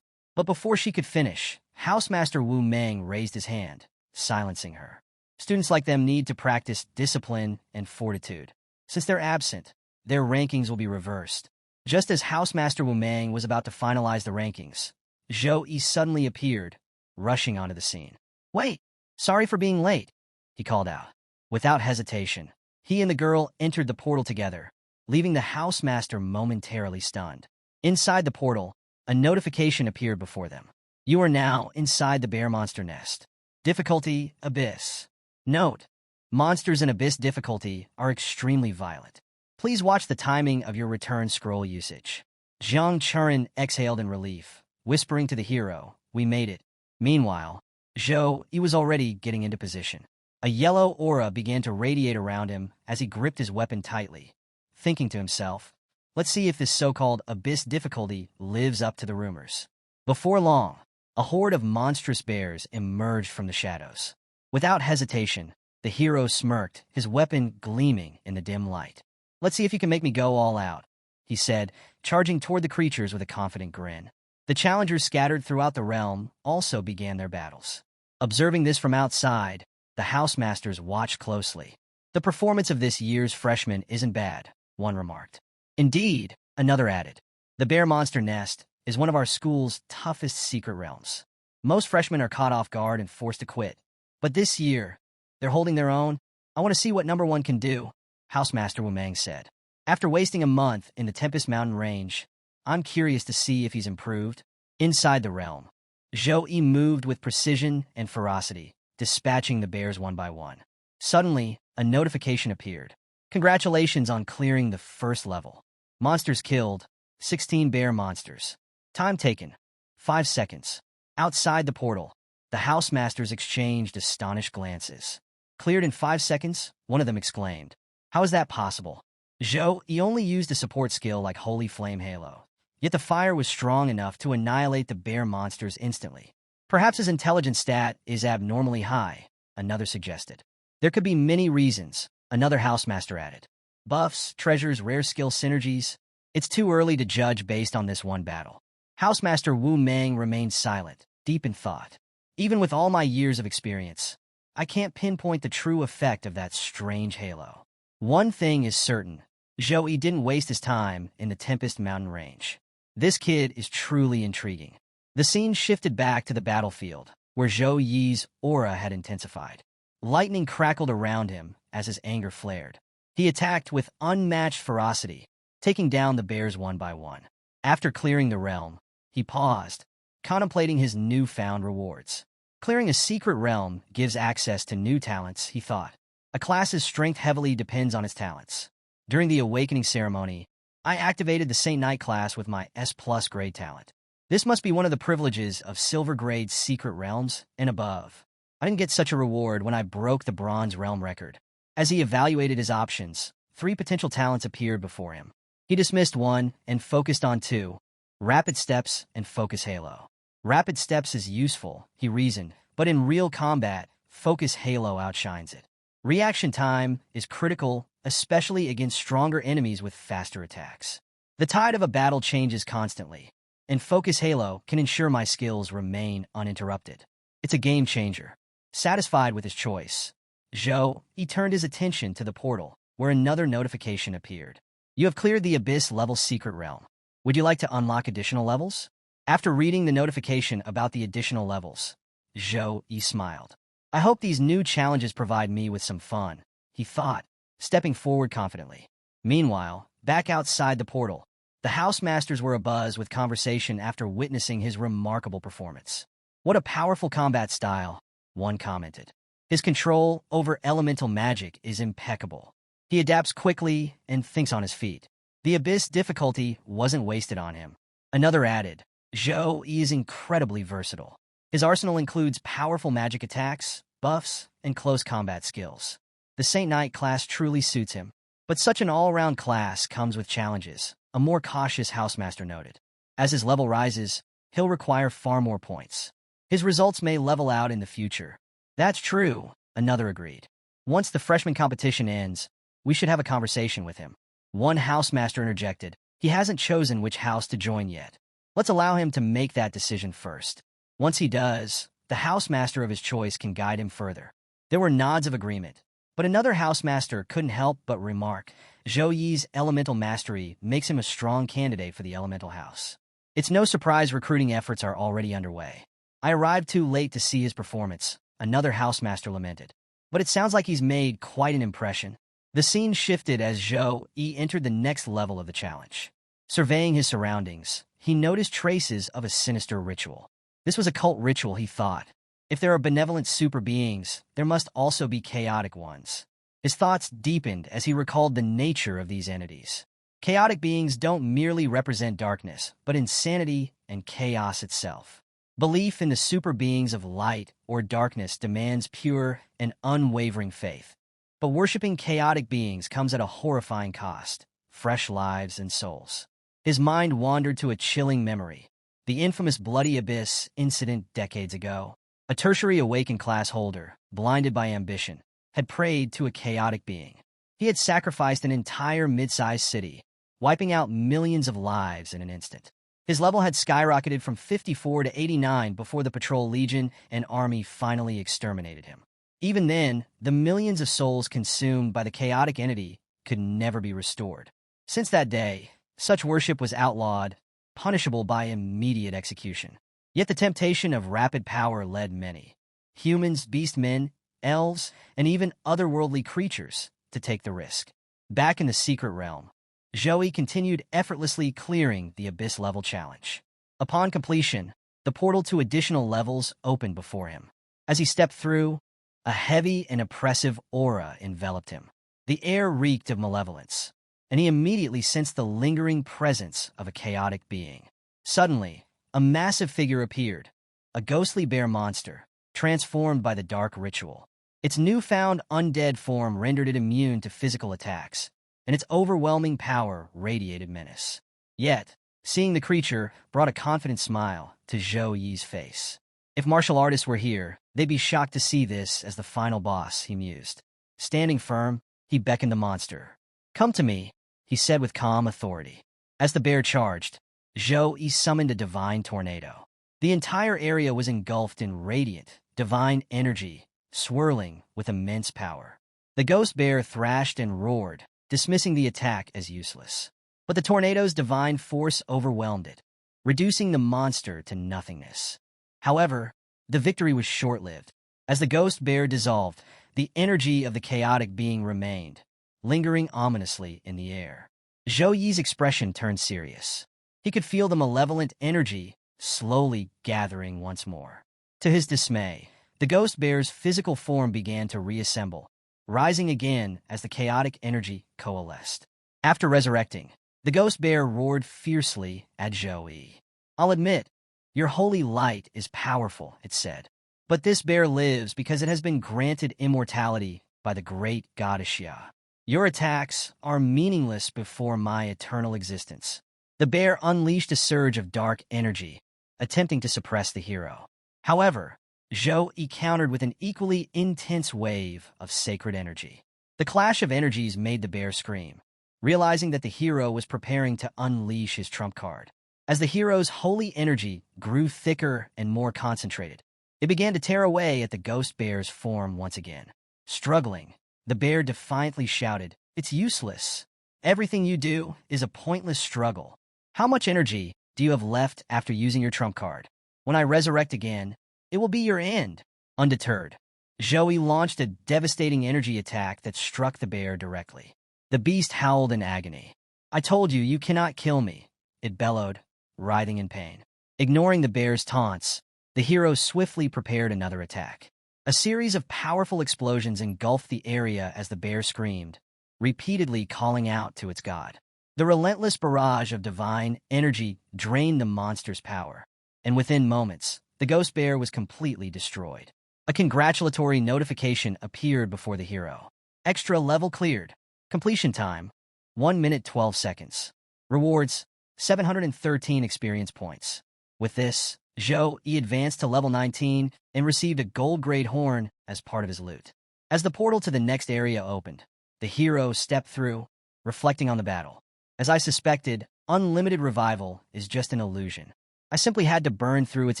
But before she could finish, Housemaster Wu Mang raised his hand, silencing her. "Students like them need to practice discipline and fortitude. Since they're absent, their rankings will be reversed." Just as Housemaster Wu Mang was about to finalize the rankings, Zhou Yi suddenly appeared, rushing onto the scene. "Wait! Sorry for being late," he called out. Without hesitation, he and the girl entered the portal together, leaving the housemaster momentarily stunned. Inside the portal, a notification appeared before them. "You are now inside the bear monster nest. Difficulty, Abyss. Note: monsters in Abyss difficulty are extremely violent. Please watch the timing of your return scroll usage." Jiang Churen exhaled in relief, whispering to the hero, "We made it." Meanwhile, Zhou Yi was already getting into position. A yellow aura began to radiate around him as he gripped his weapon tightly, thinking to himself, "Let's see if this so-called Abyss difficulty lives up to the rumors." Before long, a horde of monstrous bears emerged from the shadows. Without hesitation, The hero smirked, his weapon gleaming in the dim light. "Let's see if you can make me go all out," he said, charging toward the creatures with a confident grin. The challengers scattered throughout the realm also began their battles. Observing this from outside, the housemasters watched closely. "The performance of this year's freshman isn't bad," one remarked. "Indeed," another added. "The bear monster nest is one of our school's toughest secret realms. Most freshmen are caught off guard and forced to quit. But this year, they're holding their own. I want to see what number one can do," Housemaster Wumang said. "After wasting a month in the Tempest Mountain Range, I'm curious to see if he's improved." Inside the realm, Zhou Yi moved with precision and ferocity, dispatching the bears one by one. Suddenly, a notification appeared. "Congratulations on clearing the first level. Monsters killed, 16 bear monsters. Time taken, 5 seconds." Outside the portal, the housemasters exchanged astonished glances. "Cleared in 5 seconds?" one of them exclaimed. "How is that possible?" Zhou Yi only used a support skill like Holy Flame Halo. Yet the fire was strong enough to annihilate the bear monsters instantly. "Perhaps his intelligence stat is abnormally high," another suggested. "There could be many reasons," another housemaster added. "Buffs, treasures, rare skill synergies. It's too early to judge based on this one battle." Housemaster Wu Meng remained silent, deep in thought. "Even with all my years of experience, I can't pinpoint the true effect of that strange halo. One thing is certain, Zhou Yi didn't waste his time in the Tempest Mountain Range. This kid is truly intriguing." The scene shifted back to the battlefield, where Zhou Yi's aura had intensified. Lightning crackled around him as his anger flared. He attacked with unmatched ferocity, taking down the bears one by one. After clearing the realm, he paused, contemplating his newfound rewards. Clearing a secret realm gives access to new talents, he thought. A class's strength heavily depends on its talents. During the awakening ceremony, I activated the Saint Knight class with my S+ grade talent. This must be one of the privileges of silver grade secret realms and above. I didn't get such a reward when I broke the bronze realm record. As he evaluated his options, 3 potential talents appeared before him. He dismissed one and focused on 2, Rapid Steps and Focus Halo. Rapid Steps is useful, he reasoned, but in real combat, Focus Halo outshines it. Reaction time is critical, especially against stronger enemies with faster attacks. The tide of a battle changes constantly, and Focus Halo can ensure my skills remain uninterrupted. It's a game changer. Satisfied with his choice, Zhou Yi turned his attention to the portal, where another notification appeared. "You have cleared the Abyss level secret realm. Would you like to unlock additional levels?" After reading the notification about the additional levels, Zhou Yi smiled. "I hope these new challenges provide me with some fun," he thought, stepping forward confidently. Meanwhile, back outside the portal, the housemasters were abuzz with conversation after witnessing his remarkable performance. "What a powerful combat style," one commented. "His control over elemental magic is impeccable. He adapts quickly and thinks on his feet. The Abyss difficulty wasn't wasted on him." Another added, "Zhou Yi is incredibly versatile. His arsenal includes powerful magic attacks, buffs, and close combat skills. The Saint Knight class truly suits him. But such an all-around class comes with challenges," a more cautious housemaster noted. "As his level rises, he'll require far more points. His results may level out in the future." "That's true," another agreed. "Once the freshman competition ends, we should have a conversation with him." One housemaster interjected, "He hasn't chosen which house to join yet. Let's allow him to make that decision first. Once he does, the housemaster of his choice can guide him further." There were nods of agreement, but another housemaster couldn't help but remark, "Zhou Yi's elemental mastery makes him a strong candidate for the elemental house. It's no surprise recruiting efforts are already underway." "I arrived too late to see his performance," another housemaster lamented. "But it sounds like he's made quite an impression." The scene shifted as Zhou Yi entered the next level of the challenge. Surveying his surroundings, he noticed traces of a sinister ritual. This was a cult ritual, he thought. If there are benevolent super beings, there must also be chaotic ones. His thoughts deepened as he recalled the nature of these entities. Chaotic beings don't merely represent darkness, but insanity and chaos itself. Belief in the super beings of light or darkness demands pure and unwavering faith. But worshipping chaotic beings comes at a horrifying cost: fresh lives and souls. His mind wandered to a chilling memory: the infamous Bloody Abyss incident decades ago. A tertiary awakened class holder, blinded by ambition, had prayed to a chaotic being. He had sacrificed an entire mid-sized city, wiping out millions of lives in an instant. His level had skyrocketed from 54 to 89 before the Patrol Legion and army finally exterminated him. Even then, the millions of souls consumed by the chaotic entity could never be restored. Since that day, such worship was outlawed, punishable by immediate execution. Yet the temptation of rapid power led many, humans, beastmen, elves, and even otherworldly creatures, to take the risk. Back in the secret realm, Joey continued effortlessly clearing the Abyss-level challenge. Upon completion, the portal to additional levels opened before him. As he stepped through, a heavy and oppressive aura enveloped him. The air reeked of malevolence, and he immediately sensed the lingering presence of a chaotic being. Suddenly, a massive figure appeared, a ghostly bear monster, transformed by the dark ritual. Its newfound undead form rendered it immune to physical attacks, and its overwhelming power radiated menace. Yet, seeing the creature brought a confident smile to Zhou Yi's face. If martial artists were here, they'd be shocked to see this as the final boss, he mused. Standing firm, he beckoned the monster. Come to me, he said with calm authority. As the bear charged, Zhou Yi summoned a divine tornado. The entire area was engulfed in radiant, divine energy, swirling with immense power. The ghost bear thrashed and roared, dismissing the attack as useless. But the tornado's divine force overwhelmed it, reducing the monster to nothingness. However, the victory was short-lived. As the ghost bear dissolved, the energy of the chaotic being remained, lingering ominously in the air. Zhou Yi's expression turned serious. He could feel the malevolent energy slowly gathering once more. To his dismay, the ghost bear's physical form began to reassemble, rising again as the chaotic energy coalesced. After resurrecting, the ghost bear roared fiercely at Zhou Yi. I'll admit, your holy light is powerful, it said. But this bear lives because it has been granted immortality by the great goddess Xia. Your attacks are meaningless before my eternal existence. The bear unleashed a surge of dark energy, attempting to suppress the hero. However, Zhou Yi countered with an equally intense wave of sacred energy. The clash of energies made the bear scream, realizing that the hero was preparing to unleash his trump card. As the hero's holy energy grew thicker and more concentrated, it began to tear away at the ghost bear's form once again. Struggling, the bear defiantly shouted, "It's useless. Everything you do is a pointless struggle. How much energy do you have left after using your trump card? When I resurrect again, it will be your end." Undeterred, Zhou Yi launched a devastating energy attack that struck the bear directly. The beast howled in agony. "I told you, you cannot kill me," it bellowed, writhing in pain. Ignoring the bear's taunts, the hero swiftly prepared another attack. A series of powerful explosions engulfed the area as the bear screamed, repeatedly calling out to its god. The relentless barrage of divine energy drained the monster's power, and within moments, the ghost bear was completely destroyed. A congratulatory notification appeared before the hero. Extra level cleared. Completion time, 1 minute 12 seconds. Rewards, 713 experience points. With this, Zhou Yi advanced to level 19 and received a gold-grade horn as part of his loot. As the portal to the next area opened, the hero stepped through, reflecting on the battle. As I suspected, unlimited revival is just an illusion. I simply had to burn through its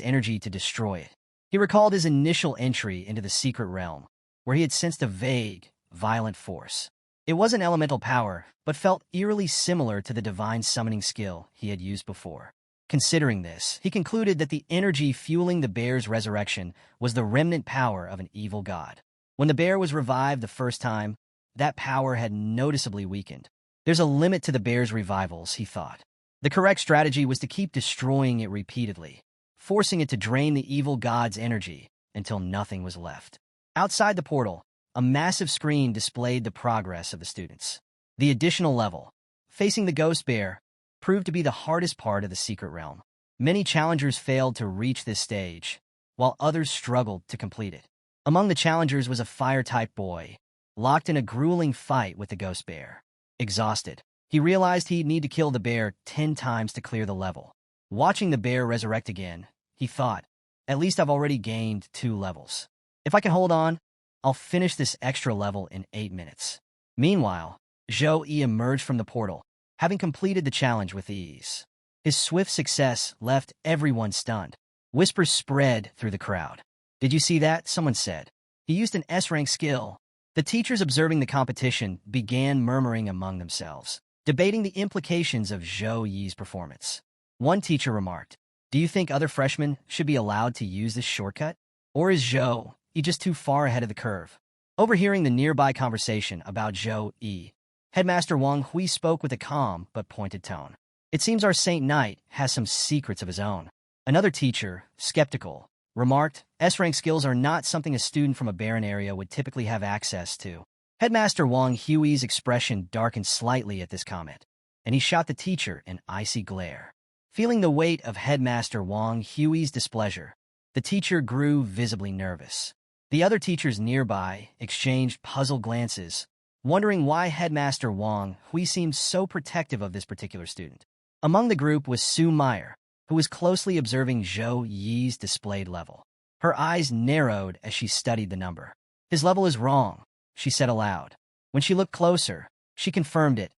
energy to destroy it. He recalled his initial entry into the secret realm, where he had sensed a vague, violent force. It wasn't elemental power, but felt eerily similar to the divine summoning skill he had used before. Considering this, he concluded that the energy fueling the bear's resurrection was the remnant power of an evil god. When the bear was revived the first time, that power had noticeably weakened. There's a limit to the bear's revivals, he thought. The correct strategy was to keep destroying it repeatedly, forcing it to drain the evil god's energy until nothing was left. Outside the portal, a massive screen displayed the progress of the students. The additional level, facing the ghost bear, proved to be the hardest part of the secret realm. Many challengers failed to reach this stage, while others struggled to complete it. Among the challengers was a fire-type boy, locked in a grueling fight with the ghost bear. Exhausted, he realized he'd need to kill the bear 10 times to clear the level. Watching the bear resurrect again, he thought, at least I've already gained 2 levels. If I can hold on, I'll finish this extra level in 8 minutes. Meanwhile, Zhou Yi emerged from the portal, having completed the challenge with ease. His swift success left everyone stunned. Whispers spread through the crowd. "Did you see that?" someone said. "He used an S-rank skill." The teachers observing the competition began murmuring among themselves, debating the implications of Zhou Yi's performance. One teacher remarked, "Do you think other freshmen should be allowed to use this shortcut? Or is Zhou Yi just too far ahead of the curve?" Overhearing the nearby conversation about Zhou Yi, Headmaster Wang Hui spoke with a calm but pointed tone. "It seems our Saint Knight has some secrets of his own." Another teacher, skeptical, remarked, "S-rank skills are not something a student from a barren area would typically have access to." Headmaster Wang Hui's expression darkened slightly at this comment, and he shot the teacher an icy glare. Feeling the weight of Headmaster Wang Hui's displeasure, the teacher grew visibly nervous. The other teachers nearby exchanged puzzled glances, wondering why Headmaster Wang Hui seemed so protective of this particular student. Among the group was Sue Meyer, who was closely observing Zhou Yi's displayed level. Her eyes narrowed as she studied the number. "His level is wrong," she said aloud. When she looked closer, she confirmed it.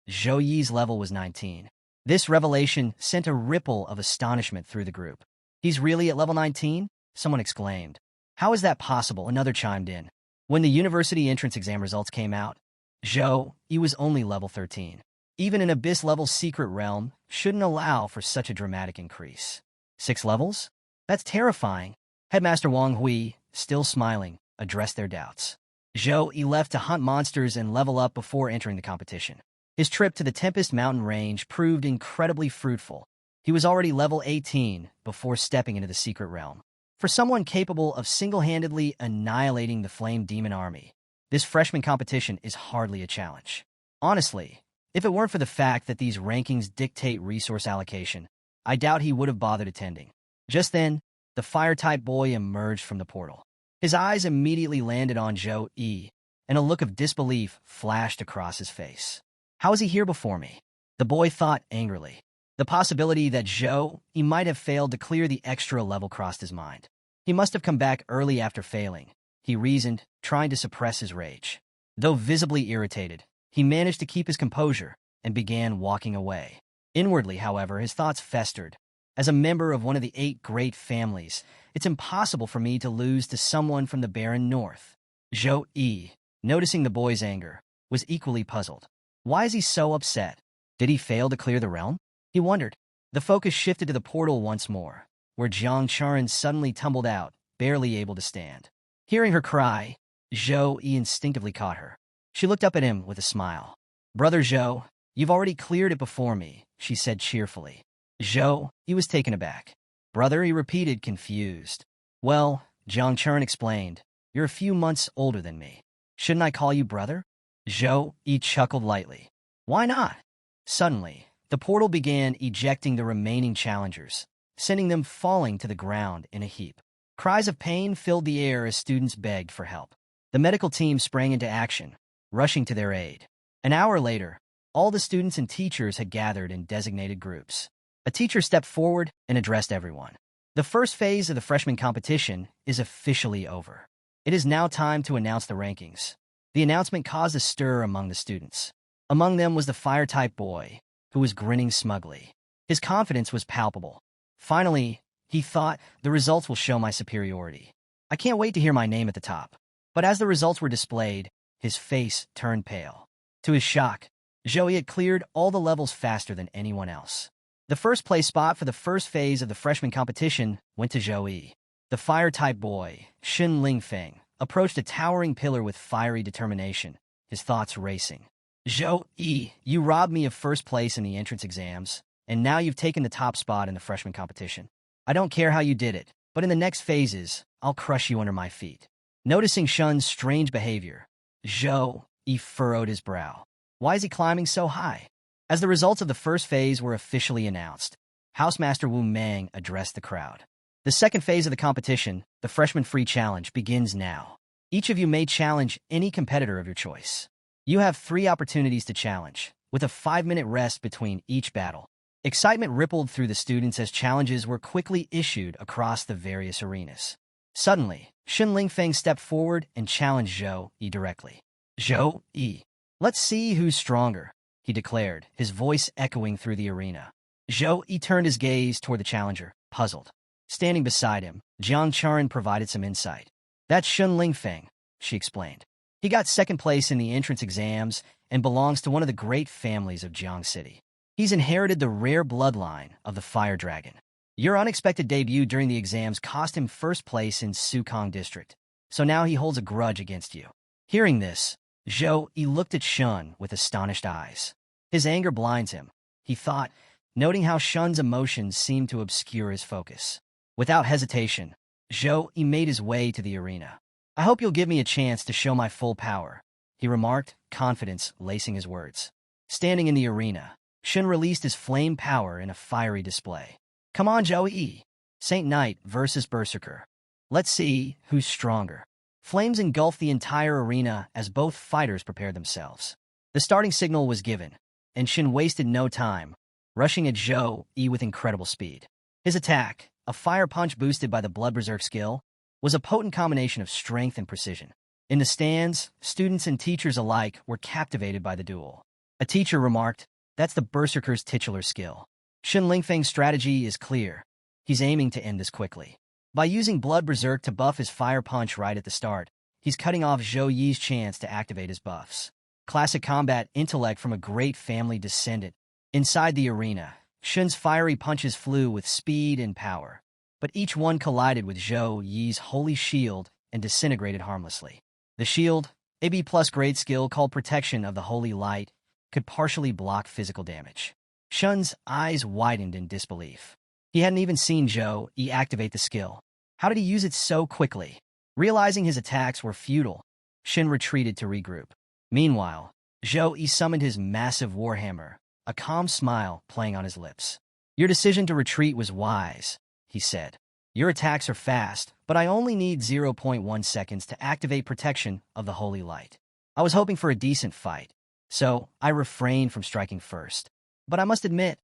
Zhou Yi's level was 19. This revelation sent a ripple of astonishment through the group. "He's really at level 19? Someone exclaimed. "How is that possible?" Another chimed in. When the university entrance exam results came out, Zhou Yi was only level 13. Even an abyss-level secret realm shouldn't allow for such a dramatic increase. 6 levels? That's terrifying. Headmaster Wang Hui, still smiling, addressed their doubts. Zhou Yi left to hunt monsters and level up before entering the competition. His trip to the Tempest Mountain Range proved incredibly fruitful. He was already level 18 before stepping into the secret realm. For someone capable of single-handedly annihilating the Flame Demon Army, this freshman competition is hardly a challenge. Honestly, if it weren't for the fact that these rankings dictate resource allocation, I doubt he would have bothered attending. Just then, the Fire-type boy emerged from the portal. His eyes immediately landed on Zhou Yi, and a look of disbelief flashed across his face. "How is he here before me?" the boy thought angrily. The possibility that Zhou Yi might have failed to clear the extra level crossed his mind. He must have come back early after failing, he reasoned, trying to suppress his rage. Though visibly irritated, he managed to keep his composure and began walking away. Inwardly, however, his thoughts festered. As a member of one of the 8 great families, it's impossible for me to lose to someone from the barren north. Zhou Yi, noticing the boy's anger, was equally puzzled. Why is he so upset? Did he fail to clear the realm? He wondered. The focus shifted to the portal once more, where Jiang Charan suddenly tumbled out, barely able to stand. Hearing her cry, Zhou Yi instinctively caught her. She looked up at him with a smile. "Brother Zhou, you've already cleared it before me," she said cheerfully. Zhou Yi was taken aback. "Brother," he repeated, confused. "Well," Jiang Charan explained, "you're a few months older than me. Shouldn't I call you brother?" Zhou Yi chuckled lightly. "Why not?" Suddenly, the portal began ejecting the remaining challengers, sending them falling to the ground in a heap. Cries of pain filled the air as students begged for help. The medical team sprang into action, rushing to their aid. An hour later, all the students and teachers had gathered in designated groups. A teacher stepped forward and addressed everyone. "The first phase of the freshman competition is officially over. It is now time to announce the rankings." The announcement caused a stir among the students. Among them was the Fire-type boy, who was grinning smugly. His confidence was palpable. Finally, he thought, "The results will show my superiority. I can't wait to hear my name at the top." But as the results were displayed, his face turned pale. To his shock, Zhou Yi had cleared all the levels faster than anyone else. The first-place spot for the first phase of the freshman competition went to Zhou Yi. The Fire-type boy, Xin Lingfeng, approached a towering pillar with fiery determination, his thoughts racing. "Zhou Yi, you robbed me of first place in the entrance exams, and now you've taken the top spot in the freshman competition. I don't care how you did it, but in the next phases, I'll crush you under my feet." Noticing Shun's strange behavior, Zhou Yi furrowed his brow. Why is he climbing so high? As the results of the first phase were officially announced, Housemaster Wu Mang addressed the crowd. "The second phase of the competition, the Freshman Free Challenge, begins now. Each of you may challenge any competitor of your choice. You have 3 opportunities to challenge, with a 5-minute rest between each battle." Excitement rippled through the students as challenges were quickly issued across the various arenas. Suddenly, Shen Lingfeng stepped forward and challenged Zhou Yi directly. Zhou Yi, let's see who's stronger, he declared, his voice echoing through the arena. Zhou Yi turned his gaze toward the challenger, puzzled. Standing beside him, Jiang Charan provided some insight. That's Shen Lingfeng, she explained. He got second place in the entrance exams and belongs to one of the great families of Jiang City. He's inherited the rare bloodline of the Fire Dragon. Your unexpected debut during the exams cost him first place in Sukong District, so now he holds a grudge against you. Hearing this, Zhou Yi looked at Shun with astonished eyes. His anger blinds him, he thought, noting how Shun's emotions seemed to obscure his focus. Without hesitation, Zhou Yi made his way to the arena. I hope you'll give me a chance to show my full power, he remarked, confidence lacing his words. Standing in the arena, Shun released his flame power in a fiery display. Come on, Zhou Yi. Saint Knight versus Berserker. Let's see who's stronger. Flames engulfed the entire arena as both fighters prepared themselves. The starting signal was given, and Shin wasted no time, rushing at Zhou Yi with incredible speed. His attack, a fire punch boosted by the Blood Berserk skill, was a potent combination of strength and precision. In the stands, students and teachers alike were captivated by the duel. A teacher remarked, "That's the Berserker's titular skill." Shin Lingfeng's strategy is clear. He's aiming to end this quickly. By using Blood Berserk to buff his fire punch right at the start, he's cutting off Zhou Yi's chance to activate his buffs. Classic combat intellect from a great family descendant. Inside the arena, Shin's fiery punches flew with speed and power, but each one collided with Zhou Yi's holy shield and disintegrated harmlessly. The shield, a B+ grade skill called Protection of the Holy Light, could partially block physical damage. Shun's eyes widened in disbelief. He hadn't even seen Zhou Yi activate the skill. How did he use it so quickly? Realizing his attacks were futile, Shin retreated to regroup. Meanwhile, Zhou Yi summoned his massive warhammer, a calm smile playing on his lips. Your decision to retreat was wise, he said. Your attacks are fast, but I only need 0.1 seconds to activate Protection of the Holy Light. I was hoping for a decent fight, so I refrained from striking first. But I must admit,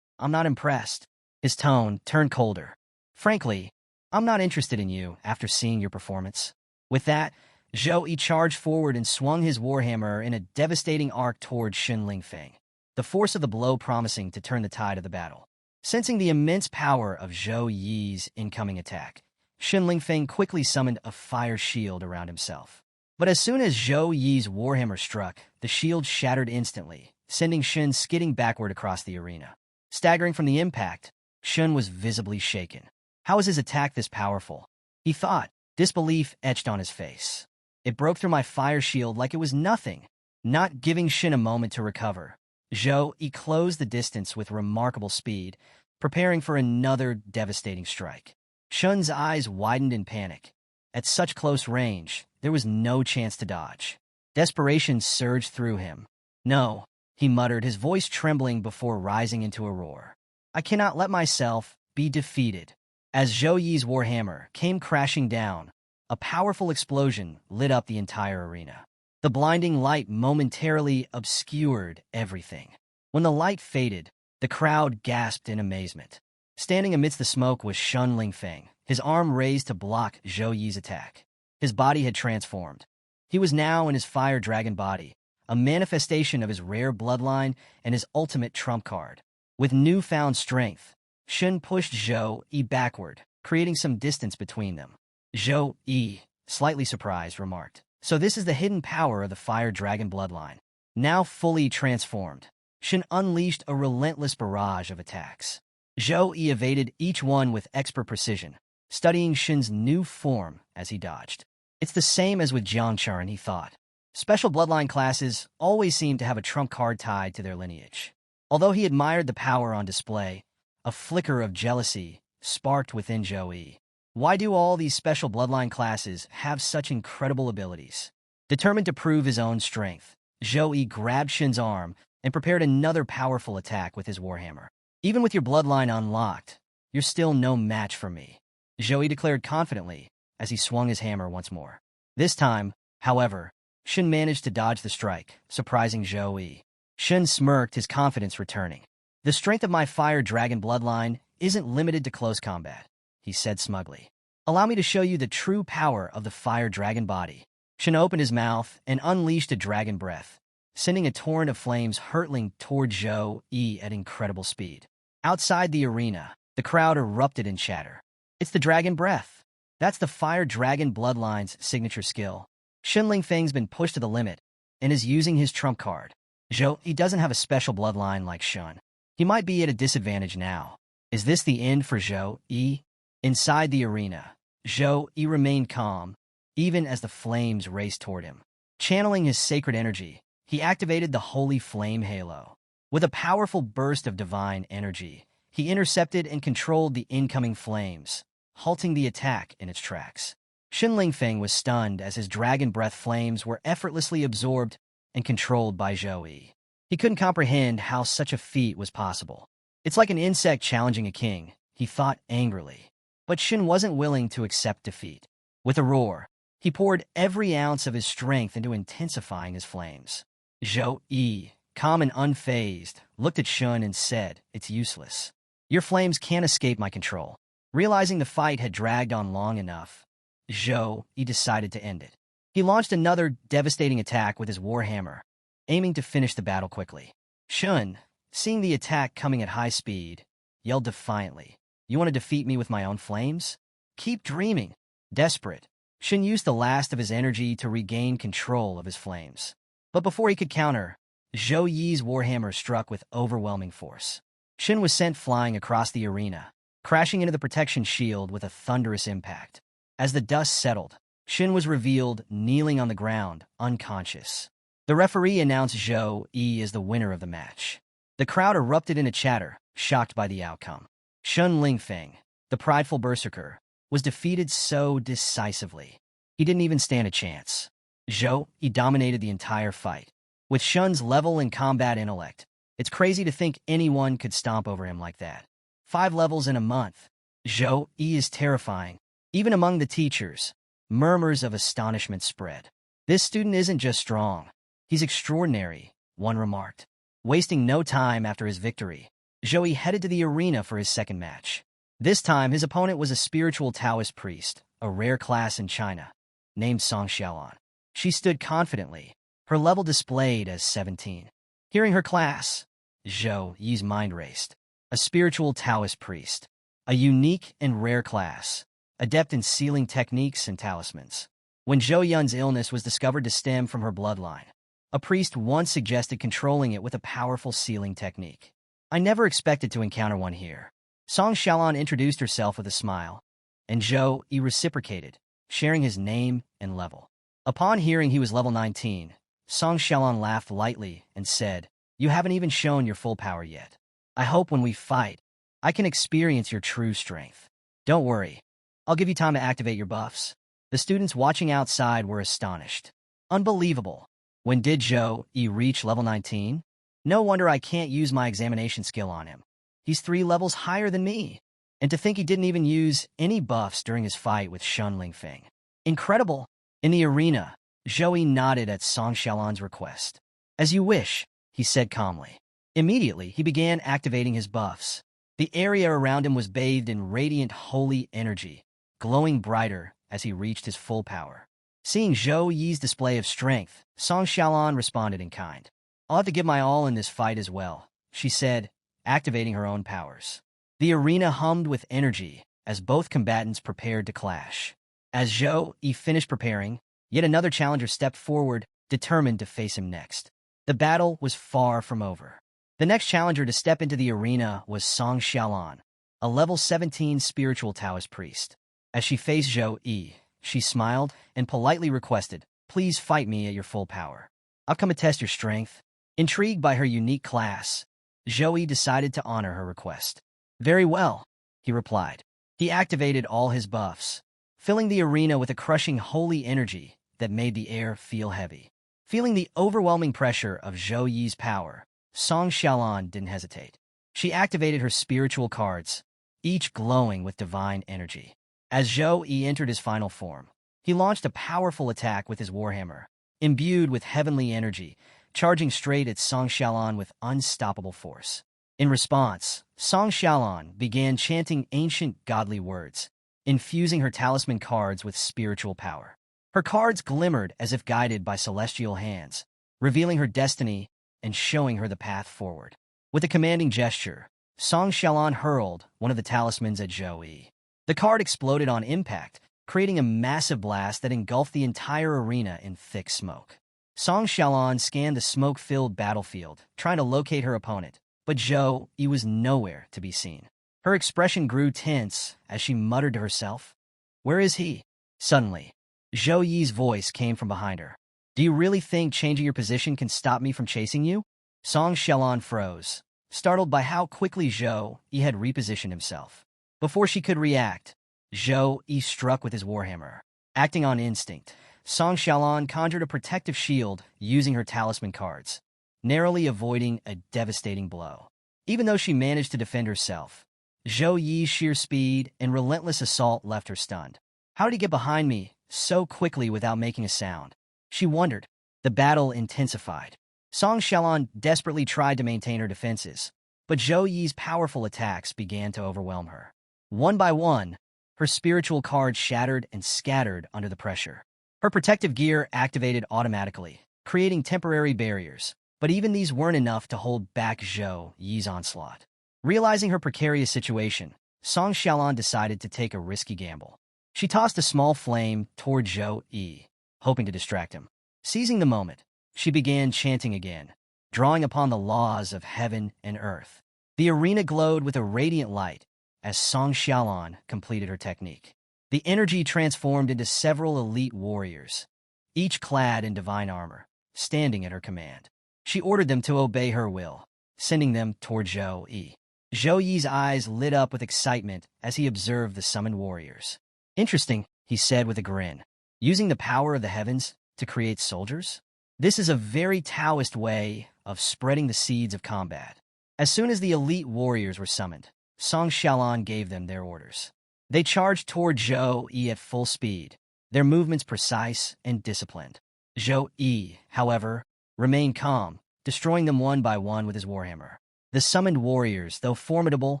I'm not impressed. His tone turned colder. Frankly, I'm not interested in you after seeing your performance. With that, Zhou Yi charged forward and swung his warhammer in a devastating arc toward Shin Lingfeng, the force of the blow promising to turn the tide of the battle. Sensing the immense power of Zhou Yi's incoming attack, Shin Lingfeng quickly summoned a fire shield around himself. But as soon as Zhou Yi's warhammer struck, the shield shattered instantly, sending Shin skidding backward across the arena. Staggering from the impact, Shin was visibly shaken. How was his attack this powerful? He thought, disbelief etched on his face. It broke through my fire shield like it was nothing. Not giving Shin a moment to recover, Zhou Yi closed the distance with remarkable speed, preparing for another devastating strike. Shun's eyes widened in panic. At such close range, there was no chance to dodge. Desperation surged through him. No, he muttered, his voice trembling before rising into a roar. I cannot let myself be defeated. As Zhou Yi's warhammer came crashing down, a powerful explosion lit up the entire arena. The blinding light momentarily obscured everything. When the light faded, the crowd gasped in amazement. Standing amidst the smoke was Shin Lingfeng, his arm raised to block Zhou Yi's attack. His body had transformed. He was now in his fire dragon body, a manifestation of his rare bloodline and his ultimate trump card. With newfound strength, Shin pushed Zhou Yi backward, creating some distance between them. Zhou Yi, slightly surprised, remarked, "So this is the hidden power of the fire dragon bloodline." Now fully transformed, Shin unleashed a relentless barrage of attacks. Zhou Yi evaded each one with expert precision, studying Shin's new form as he dodged. It's the same as with Jiang Charan, he thought. Special bloodline classes always seem to have a trump card tied to their lineage. Although he admired the power on display, a flicker of jealousy sparked within Zhou Yi. Why do all these special bloodline classes have such incredible abilities? Determined to prove his own strength, Zhou Yi grabbed Shin's arm and prepared another powerful attack with his warhammer. Even with your bloodline unlocked, you're still no match for me, Zhou Yi declared confidently as he swung his hammer once more. This time, however, Shin managed to dodge the strike, surprising Zhou Yi. Shin smirked, his confidence returning. The strength of my fire dragon bloodline isn't limited to close combat, he said smugly. Allow me to show you the true power of the fire dragon body. Shen opened his mouth and unleashed a dragon breath, sending a torrent of flames hurtling toward Zhou Yi at incredible speed. Outside the arena, the crowd erupted in chatter. It's the dragon breath. That's the fire dragon bloodline's signature skill. Shen Lingfeng's been pushed to the limit and is using his trump card. Zhou Yi doesn't have a special bloodline like Shen. He might be at a disadvantage now. Is this the end for Zhou Yi? Inside the arena, Zhou Yi remained calm, even as the flames raced toward him. Channeling his sacred energy, he activated the Holy Flame Halo. With a powerful burst of divine energy, he intercepted and controlled the incoming flames, halting the attack in its tracks. Shen Lingfeng was stunned as his dragon breath flames were effortlessly absorbed and controlled by Zhou Yi. He couldn't comprehend how such a feat was possible. It's like an insect challenging a king, he thought angrily. But Shen wasn't willing to accept defeat. With a roar, he poured every ounce of his strength into intensifying his flames. Zhou Yi, calm and unfazed, looked at Shen and said, "It's useless. Your flames can't escape my control." Realizing the fight had dragged on long enough, Zhou Yi decided to end it. He launched another devastating attack with his warhammer, aiming to finish the battle quickly. Shen, seeing the attack coming at high speed, yelled defiantly, "You want to defeat me with my own flames? Keep dreaming." Desperate, Shen used the last of his energy to regain control of his flames. But before he could counter, Zhou Yi's warhammer struck with overwhelming force. Shen was sent flying across the arena, crashing into the protection shield with a thunderous impact. As the dust settled, Shen was revealed kneeling on the ground, unconscious. The referee announced Zhou Yi as the winner of the match. The crowd erupted into chatter, shocked by the outcome. Shen Lingfeng, the prideful berserker, was defeated so decisively. He didn't even stand a chance. Zhou Yi dominated the entire fight. With Shen's level and combat intellect, it's crazy to think anyone could stomp over him like that. 5 levels in a month. Zhou Yi is terrifying. Even among the teachers, murmurs of astonishment spread. This student isn't just strong. He's extraordinary, one remarked. Wasting no time after his victory, Zhou Yi headed to the arena for his second match. This time, his opponent was a spiritual Taoist priest, a rare class in China, named Song Xiaolan. She stood confidently, her level displayed as 17. Hearing her class, Zhou Yi's mind raced. A spiritual Taoist priest, a unique and rare class, adept in sealing techniques and talismans. When Zhou Yun's illness was discovered to stem from her bloodline, a priest once suggested controlling it with a powerful sealing technique. I never expected to encounter one here. Song Xiaolan introduced herself with a smile, and Zhou Yi reciprocated, sharing his name and level. Upon hearing he was level 19, Song Xiaolan laughed lightly and said, "You haven't even shown your full power yet. I hope when we fight, I can experience your true strength. Don't worry, I'll give you time to activate your buffs." The students watching outside were astonished. Unbelievable. When did Zhou Yi reach level 19? No wonder I can't use my examination skill on him. He's 3 levels higher than me. And to think he didn't even use any buffs during his fight with Shen Lingfeng. Incredible. In the arena, Zhou Yi nodded at Song Xiaolan's request. "As you wish," he said calmly. Immediately, he began activating his buffs. The area around him was bathed in radiant holy energy, glowing brighter as he reached his full power. Seeing Zhou Yi's display of strength, Song Xiaolan responded in kind. "I'll have to give my all in this fight as well," she said, activating her own powers. The arena hummed with energy as both combatants prepared to clash. As Zhou Yi finished preparing, yet another challenger stepped forward, determined to face him next. The battle was far from over. The next challenger to step into the arena was Song Xiaolan, a level 17 spiritual Taoist priest. As she faced Zhou Yi, she smiled and politely requested, "Please fight me at your full power. I've come to test your strength." Intrigued by her unique class, Zhou Yi decided to honor her request. "Very well," he replied. He activated all his buffs, filling the arena with a crushing holy energy that made the air feel heavy. Feeling the overwhelming pressure of Zhou Yi's power, Song Xiaolan didn't hesitate. She activated her spiritual cards, each glowing with divine energy. As Zhou Yi entered his final form, he launched a powerful attack with his warhammer, imbued with heavenly energy, charging straight at Song Xiaolan with unstoppable force. In response, Song Xiaolan began chanting ancient godly words, infusing her talisman cards with spiritual power. Her cards glimmered as if guided by celestial hands, revealing her destiny and showing her the path forward. With a commanding gesture, Song Xiaolan hurled one of the talismans at Zhou Yi. The card exploded on impact, creating a massive blast that engulfed the entire arena in thick smoke. Song Xiaolan scanned the smoke-filled battlefield, trying to locate her opponent, but Zhou Yi was nowhere to be seen. Her expression grew tense as she muttered to herself, "Where is he?" Suddenly, Zhou Yi's voice came from behind her. "Do you really think changing your position can stop me from chasing you?" Song Xiaolan froze, startled by how quickly Zhou Yi had repositioned himself. Before she could react, Zhou Yi struck with his warhammer. Acting on instinct, Song Xiaolan conjured a protective shield using her talisman cards, narrowly avoiding a devastating blow. Even though she managed to defend herself, Zhou Yi's sheer speed and relentless assault left her stunned. How did he get behind me so quickly without making a sound? She wondered. The battle intensified. Song Xiaolan desperately tried to maintain her defenses, but Zhou Yi's powerful attacks began to overwhelm her. One by one, her spiritual cards shattered and scattered under the pressure. Her protective gear activated automatically, creating temporary barriers, but even these weren't enough to hold back Zhou Yi's onslaught. Realizing her precarious situation, Song Xiaolan decided to take a risky gamble. She tossed a small flame toward Zhou Yi, hoping to distract him. Seizing the moment, she began chanting again, drawing upon the laws of heaven and earth. The arena glowed with a radiant light as Song Xiaolan completed her technique. The energy transformed into several elite warriors, each clad in divine armor, standing at her command. She ordered them to obey her will, sending them toward Zhou Yi. Zhou Yi's eyes lit up with excitement as he observed the summoned warriors. "Interesting," he said with a grin. "Using the power of the heavens to create soldiers? This is a very Taoist way of spreading the seeds of combat." As soon as the elite warriors were summoned, Song Xiaolan gave them their orders. They charged toward Zhou Yi at full speed, their movements precise and disciplined. Zhou Yi, however, remained calm, destroying them one by one with his warhammer. The summoned warriors, though formidable,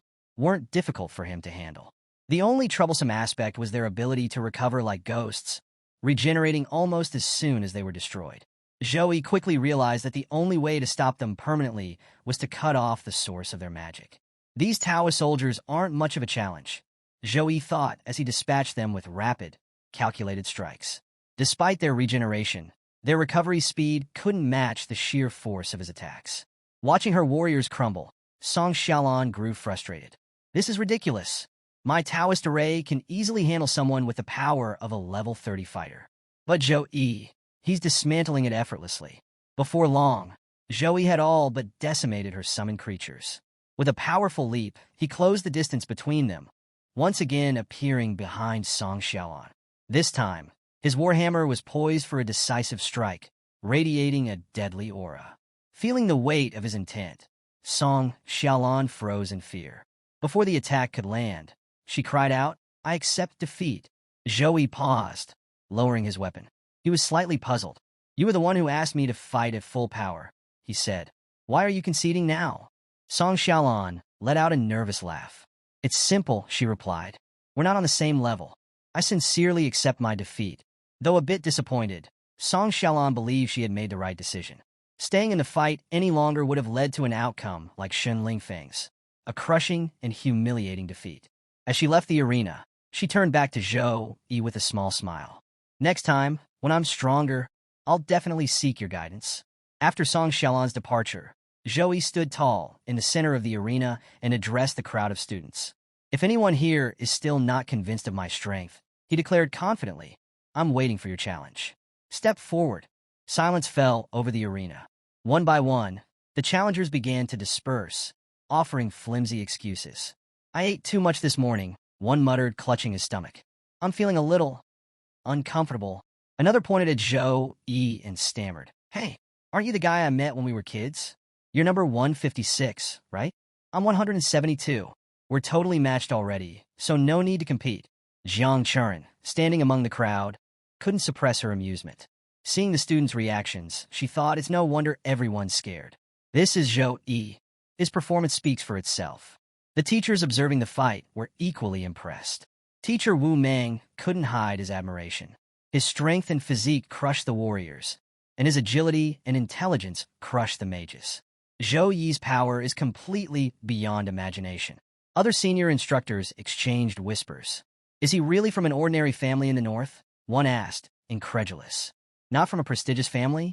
weren't difficult for him to handle. The only troublesome aspect was their ability to recover like ghosts, regenerating almost as soon as they were destroyed. Zhou Yi quickly realized that the only way to stop them permanently was to cut off the source of their magic. These Taoist soldiers aren't much of a challenge, Zhou Yi thought as he dispatched them with rapid, calculated strikes. Despite their regeneration, their recovery speed couldn't match the sheer force of his attacks. Watching her warriors crumble, Song Xiaolan grew frustrated. "This is ridiculous. My Taoist array can easily handle someone with the power of a level 30 fighter. But Zhou Yi, he's dismantling it effortlessly." Before long, Zhou Yi had all but decimated her summoned creatures. With a powerful leap, he closed the distance between them, once again appearing behind Song Xiaolan. This time, his warhammer was poised for a decisive strike, radiating a deadly aura. Feeling the weight of his intent, Song Xiaolan froze in fear. Before the attack could land, she cried out, "I accept defeat." Zhou Yi paused, lowering his weapon. He was slightly puzzled. "You were the one who asked me to fight at full power," he said. "Why are you conceding now?" Song Xiaolan let out a nervous laugh. "It's simple," she replied. "We're not on the same level. I sincerely accept my defeat." Though a bit disappointed, Song Xiaolan believed she had made the right decision. Staying in the fight any longer would have led to an outcome like Shen Lingfeng's, a crushing and humiliating defeat. As she left the arena, she turned back to Zhou Yi with a small smile. "Next time, when I'm stronger, I'll definitely seek your guidance." After Song Xiaolan's departure, Zhou Yi stood tall in the center of the arena and addressed the crowd of students. "If anyone here is still not convinced of my strength," he declared confidently, "I'm waiting for your challenge. Step forward." Silence fell over the arena. One by one, the challengers began to disperse, offering flimsy excuses. "I ate too much this morning," one muttered, clutching his stomach. "I'm feeling a little uncomfortable." Another pointed at Zhou Yi and stammered, "Hey, aren't you the guy I met when we were kids? You're number 156, right? I'm 172. We're totally matched already, so no need to compete." Jiang Churin, standing among the crowd, couldn't suppress her amusement. Seeing the students' reactions, she thought it's no wonder everyone's scared. This is Zhou Yi. His performance speaks for itself. The teachers observing the fight were equally impressed. Teacher Wu Mang couldn't hide his admiration. His strength and physique crushed the warriors, and his agility and intelligence crushed the mages. Zhou Yi's power is completely beyond imagination. Other senior instructors exchanged whispers. Is he really from an ordinary family in the north? One asked, incredulous. Not from a prestigious family?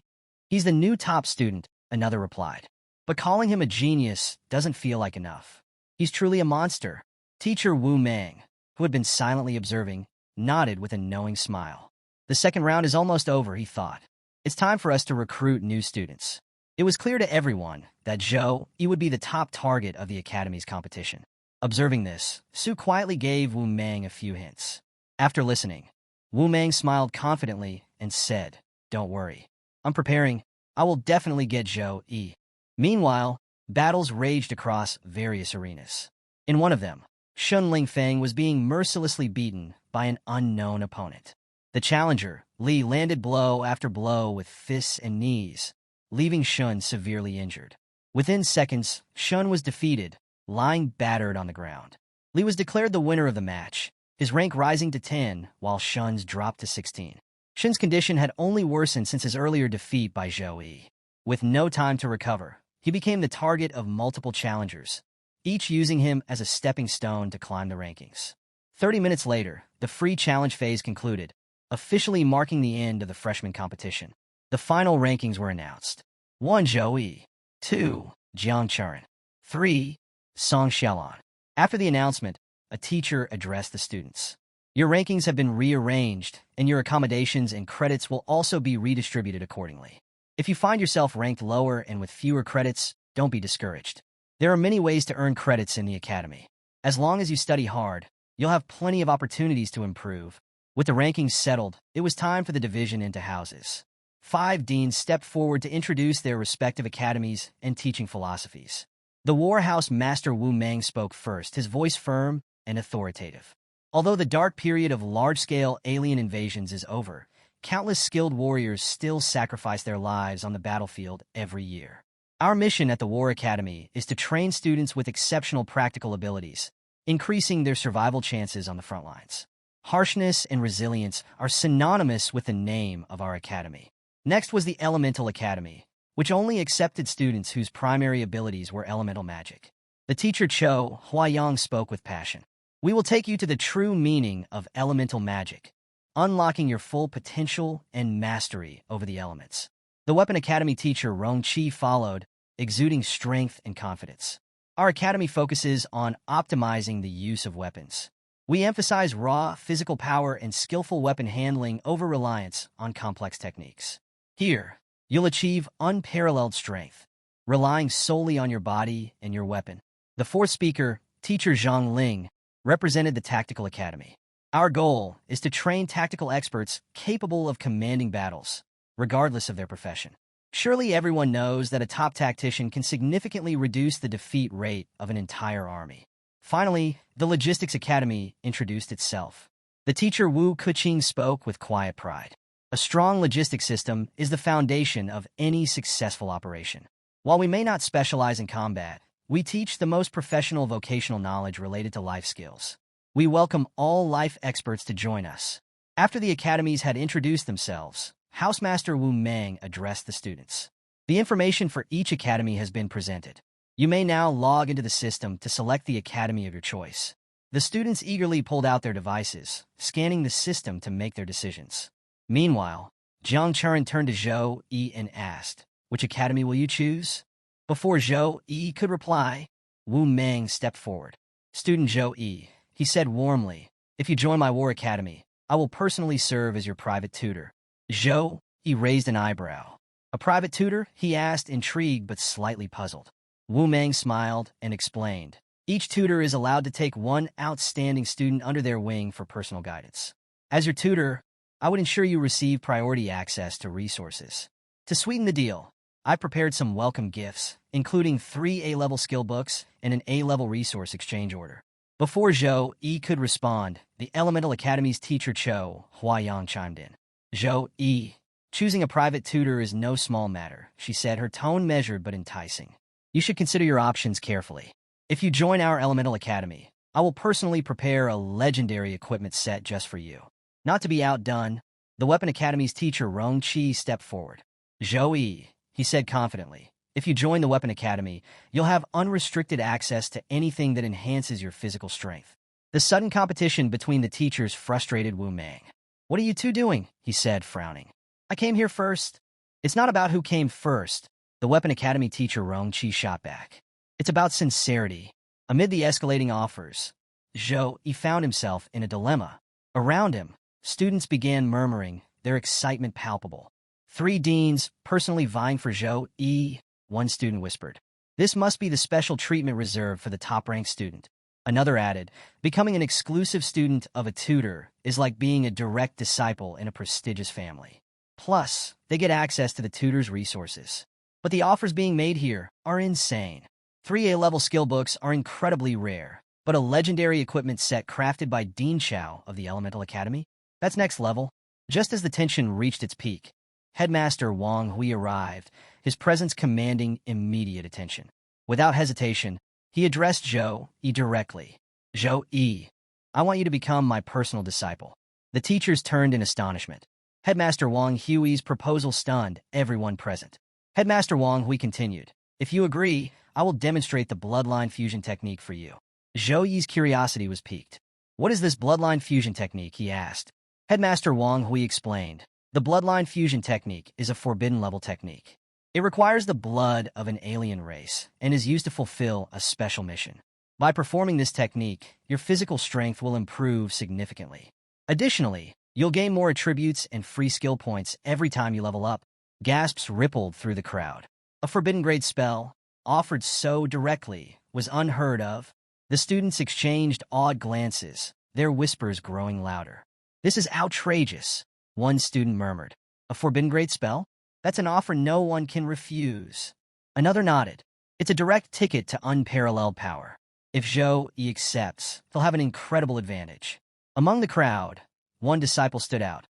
He's the new top student, another replied. But calling him a genius doesn't feel like enough. He's truly a monster. Teacher Wu Mang, who had been silently observing, nodded with a knowing smile. The second round is almost over, he thought. It's time for us to recruit new students. It was clear to everyone that Zhou Yi would be the top target of the academy's competition. Observing this, Su quietly gave Wu Mang a few hints. After listening, Wu Mang smiled confidently and said, "Don't worry. I'm preparing. I will definitely get Zhou Yi." Meanwhile, battles raged across various arenas. In one of them, Shun Lingfeng was being mercilessly beaten by an unknown opponent. The challenger, Li, landed blow after blow with fists and knees, leaving Shun severely injured. Within seconds, Shun was defeated, lying battered on the ground. Li was declared the winner of the match, his rank rising to 10, while Shun's dropped to 16. Shun's condition had only worsened since his earlier defeat by Zhou Yi. With no time to recover, he became the target of multiple challengers, each using him as a stepping stone to climb the rankings. 30 minutes later, the free challenge phase concluded, officially marking the end of the freshman competition. The final rankings were announced. 1. Zhou Yi. 2. Jiang Chuan. 3. Song Xiaolan. After the announcement, a teacher addressed the students. Your rankings have been rearranged, and your accommodations and credits will also be redistributed accordingly. If you find yourself ranked lower and with fewer credits, don't be discouraged. There are many ways to earn credits in the academy. As long as you study hard, you'll have plenty of opportunities to improve. With the rankings settled, it was time for the division into houses. 5 deans stepped forward to introduce their respective academies and teaching philosophies. The Warhouse Master Wu Mang spoke first, his voice firm and authoritative. Although the dark period of large-scale alien invasions is over, countless skilled warriors still sacrifice their lives on the battlefield every year. Our mission at the War Academy is to train students with exceptional practical abilities, increasing their survival chances on the front lines. Harshness and resilience are synonymous with the name of our academy. Next was the Elemental Academy, which only accepted students whose primary abilities were elemental magic. The teacher Cho Huayang spoke with passion. We will take you to the true meaning of elemental magic, unlocking your full potential and mastery over the elements. The Weapon Academy teacher Rong Qi followed, exuding strength and confidence. Our academy focuses on optimizing the use of weapons. We emphasize raw physical power and skillful weapon handling over reliance on complex techniques. Here, you'll achieve unparalleled strength, relying solely on your body and your weapon. The fourth speaker, teacher Zhang Ling, represented the Tactical Academy. Our goal is to train tactical experts capable of commanding battles, regardless of their profession. Surely everyone knows that a top tactician can significantly reduce the defeat rate of an entire army. Finally, the Logistics Academy introduced itself. The teacher Wu Kuqing spoke with quiet pride. A strong logistics system is the foundation of any successful operation. While we may not specialize in combat, we teach the most professional vocational knowledge related to life skills. We welcome all life experts to join us. After the academies had introduced themselves, Housemaster Wu Mang addressed the students. The information for each academy has been presented. You may now log into the system to select the academy of your choice. The students eagerly pulled out their devices, scanning the system to make their decisions. Meanwhile, Jiang Chuan turned to Zhou Yi and asked, "Which academy will you choose?" Before Zhou Yi could reply, Wu Mang stepped forward. "Student Zhou Yi," he said warmly, "if you join my War Academy, I will personally serve as your private tutor." Zhou Yi raised an eyebrow. "A private tutor?" he asked, intrigued but slightly puzzled. Wu Mang smiled and explained, "Each tutor is allowed to take one outstanding student under their wing for personal guidance. As your tutor, I would ensure you receive priority access to resources. To sweeten the deal, I prepared some welcome gifts, including 3 A-level skill books and an A-level resource exchange order." Before Zhou Yi could respond, the Elemental Academy's teacher Cho Huayang chimed in. "Zhou Yi, choosing a private tutor is no small matter," she said, her tone measured but enticing. "You should consider your options carefully. If you join our Elemental Academy, I will personally prepare a legendary equipment set just for you. Not to be outdone, the Weapon Academy's teacher Rong Chi stepped forward. Zhou Yi, he said confidently, if you join the Weapon Academy, you'll have unrestricted access to anything that enhances your physical strength. The sudden competition between the teachers frustrated Wu Mang. What are you two doing? He said, frowning. I came here first. It's not about who came first, the Weapon Academy teacher Rong Chi shot back. It's about sincerity. Amid the escalating offers, Zhou Yi found himself in a dilemma. Around him, students began murmuring, their excitement palpable. 3 deans personally vying for Zhou Yi, one student whispered. This must be the special treatment reserved for the top-ranked student. Another added, becoming an exclusive student of a tutor is like being a direct disciple in a prestigious family. Plus, they get access to the tutor's resources. But the offers being made here are insane. 3 A-level skill books are incredibly rare, but a legendary equipment set crafted by Dean Chao of the Elemental Academy? That's next level. Just as the tension reached its peak, Headmaster Wang Hui arrived, his presence commanding immediate attention. Without hesitation, he addressed Zhou Yi directly. Zhou Yi, I want you to become my personal disciple. The teachers turned in astonishment. Headmaster Wang Hui's proposal stunned everyone present. Headmaster Wang Hui continued, if you agree, I will demonstrate the Bloodline fusion technique for you. Zhou Yi's curiosity was piqued. What is this Bloodline fusion technique, he asked. Headmaster Wang Hui explained, the Bloodline fusion technique is a forbidden-level technique. It requires the blood of an alien race and is used to fulfill a special mission. By performing this technique, your physical strength will improve significantly. Additionally, you'll gain more attributes and free skill points every time you level up. Gasps rippled through the crowd. A forbidden-grade spell, offered so directly, was unheard of. The students exchanged awed glances, their whispers growing louder. This is outrageous, one student murmured. A forbidden-grade spell? That's an offer no one can refuse. Another nodded. It's a direct ticket to unparalleled power. If Zhou Yi accepts, they'll have an incredible advantage. Among the crowd, one disciple stood out.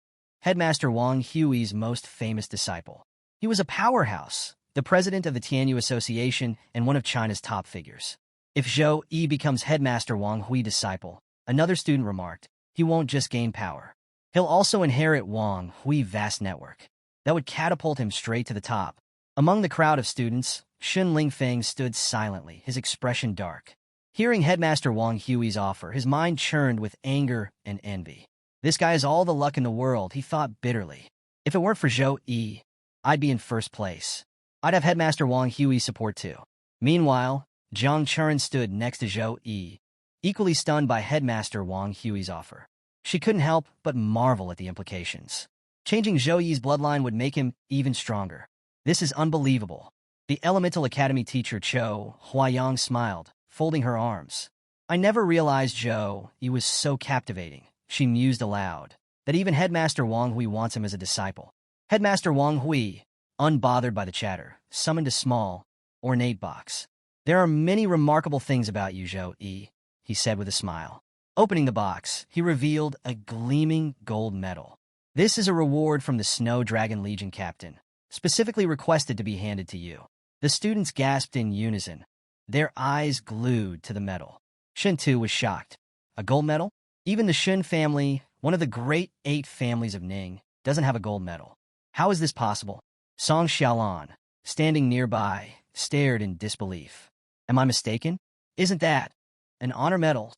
Headmaster Wang Hui's most famous disciple. He was a powerhouse, the president of the Tianyu Association and one of China's top figures. If Zhou Yi becomes Headmaster Wang Hui disciple, another student remarked, he won't just gain power. He'll also inherit Wang Hui's vast network. That would catapult him straight to the top. Among the crowd of students, Shun Lingfeng stood silently, his expression dark. Hearing Headmaster Wang Hui's offer, his mind churned with anger and envy. This guy has all the luck in the world, he thought bitterly. If it weren't for Zhou Yi, I'd be in first place. I'd have Headmaster Wang Hui's support too. Meanwhile, Zhang Churen stood next to Zhou Yi, equally stunned by Headmaster Wang Hui's offer. She couldn't help but marvel at the implications. Changing Zhou Yi's bloodline would make him even stronger. This is unbelievable. The Elemental Academy teacher Cho Huayang smiled, folding her arms. I never realized Zhou Yi was so captivating, she mused aloud, that even Headmaster Wang Hui wants him as a disciple. Headmaster Wang Hui, unbothered by the chatter, summoned a small, ornate box. There are many remarkable things about you, Zhou Yi, he said with a smile. Opening the box, he revealed a gleaming gold medal. This is a reward from the Snow Dragon Legion captain, specifically requested to be handed to you. The students gasped in unison, their eyes glued to the medal. Shun too was shocked. A gold medal? Even the Shun family, one of the great 8 families of Ning, doesn't have a gold medal. How is this possible? Song Xiaolan, standing nearby, stared in disbelief. Am I mistaken? Isn't that an honor medal?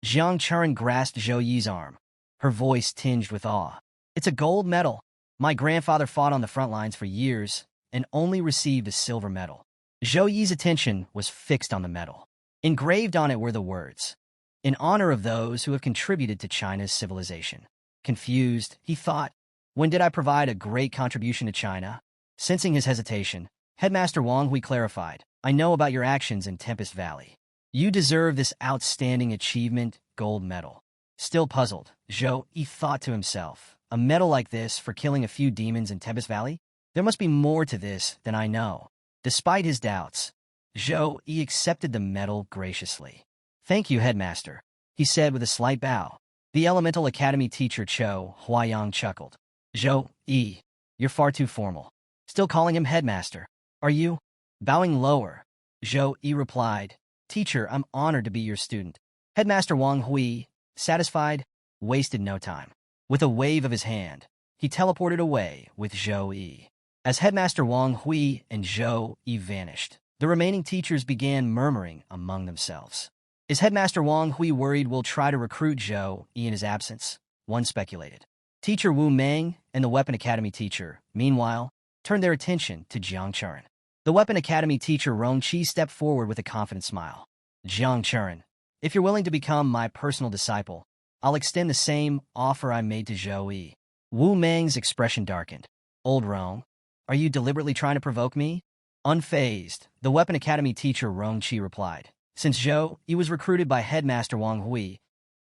Zhang Churen grasped Zhou Yi's arm, her voice tinged with awe. It's a gold medal. My grandfather fought on the front lines for years and only received a silver medal. Zhou Yi's attention was fixed on the medal. Engraved on it were the words, in honor of those who have contributed to China's civilization. Confused, he thought, when did I provide a great contribution to China? Sensing his hesitation, Headmaster Wang Hui clarified, I know about your actions in Tempest Valley. You deserve this outstanding achievement, gold medal. Still puzzled, Zhou Yi thought to himself, a medal like this for killing a few demons in Tempest Valley? There must be more to this than I know. Despite his doubts, Zhou Yi accepted the medal graciously. Thank you, Headmaster, he said with a slight bow. The Elemental Academy teacher Cho Huayang chuckled. Zhou Yi, you're far too formal. Still calling him Headmaster, are you? Bowing lower, Zhou Yi replied, Teacher, I'm honored to be your student. Headmaster Wang Hui, satisfied, wasted no time. With a wave of his hand, he teleported away with Zhou Yi. As Headmaster Wang Hui and Zhou Yi vanished, the remaining teachers began murmuring among themselves. Is Headmaster Wang Hui worried we'll try to recruit Zhou Yi in his absence? One speculated. Teacher Wu Meng and the Weapon Academy teacher, meanwhile, turned their attention to Jiang Churen. The Weapon Academy teacher Rong Qi stepped forward with a confident smile. Jiang Churen, if you're willing to become my personal disciple, I'll extend the same offer I made to Zhou Yi. Wu Meng's expression darkened. Old Rong, are you deliberately trying to provoke me? Unfazed, the Weapon Academy teacher Rong Qi replied. Since Zhou Yi was recruited by Headmaster Wang Hui,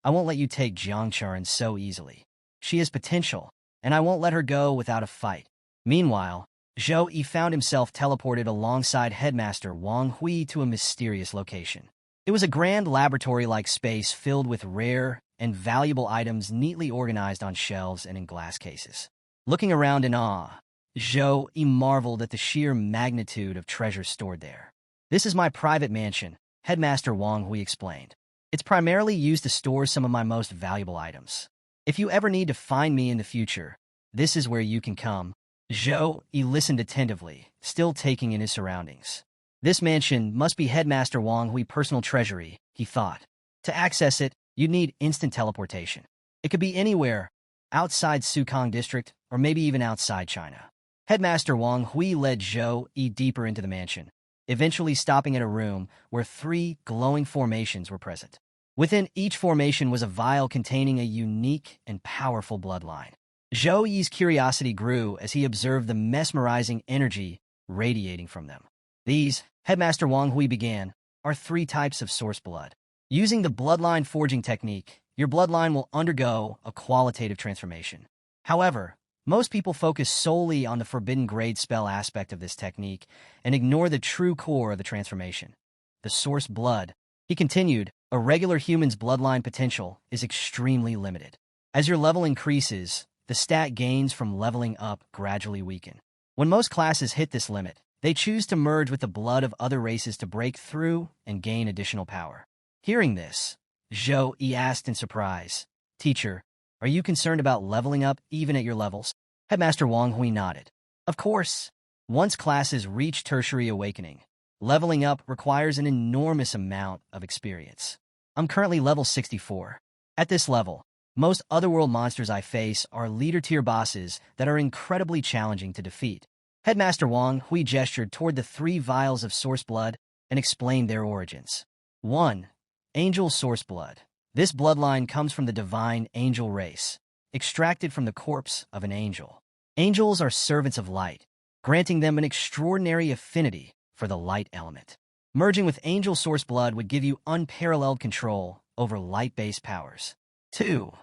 I won't let you take Jiang Churen so easily. She has potential, and I won't let her go without a fight. Meanwhile, Zhou Yi found himself teleported alongside Headmaster Wang Hui to a mysterious location. It was a grand laboratory-like space filled with rare and valuable items neatly organized on shelves and in glass cases. Looking around in awe, Zhou Yi marveled at the sheer magnitude of treasures stored there. This is my private mansion, Headmaster Wang Hui explained. It's primarily used to store some of my most valuable items. If you ever need to find me in the future, this is where you can come. Zhou Yi listened attentively, still taking in his surroundings. This mansion must be Headmaster Wang Hui's personal treasury, he thought. To access it, you'd need instant teleportation. It could be anywhere, outside Sukang District, or maybe even outside China. Headmaster Wang Hui led Zhou Yi deeper into the mansion, eventually stopping at a room where 3 glowing formations were present. Within each formation was a vial containing a unique and powerful bloodline. Zhou Yi's curiosity grew as he observed the mesmerizing energy radiating from them. These, Headmaster Wang Hui began, are 3 types of source blood. Using the bloodline forging technique, your bloodline will undergo a qualitative transformation. However, most people focus solely on the forbidden grade spell aspect of this technique and ignore the true core of the transformation. The source blood. He continued, a regular human's bloodline potential is extremely limited. As your level increases, the stat gains from leveling up gradually weaken. When most classes hit this limit, they choose to merge with the blood of other races to break through and gain additional power. Hearing this, Zhou Yi asked in surprise, Teacher, are you concerned about leveling up even at your levels? Headmaster Wang Hui nodded. Of course. Once classes reach tertiary awakening, leveling up requires an enormous amount of experience. I'm currently level 64. At this level, most otherworld monsters I face are leader-tier bosses that are incredibly challenging to defeat. Headmaster Wang Hui gestured toward the 3 vials of source blood and explained their origins. 1. Angel source blood. This bloodline comes from the divine angel race, extracted from the corpse of an angel. Angels are servants of light, granting them an extraordinary affinity for the light element. Merging with angel source blood would give you unparalleled control over light-based powers. 2.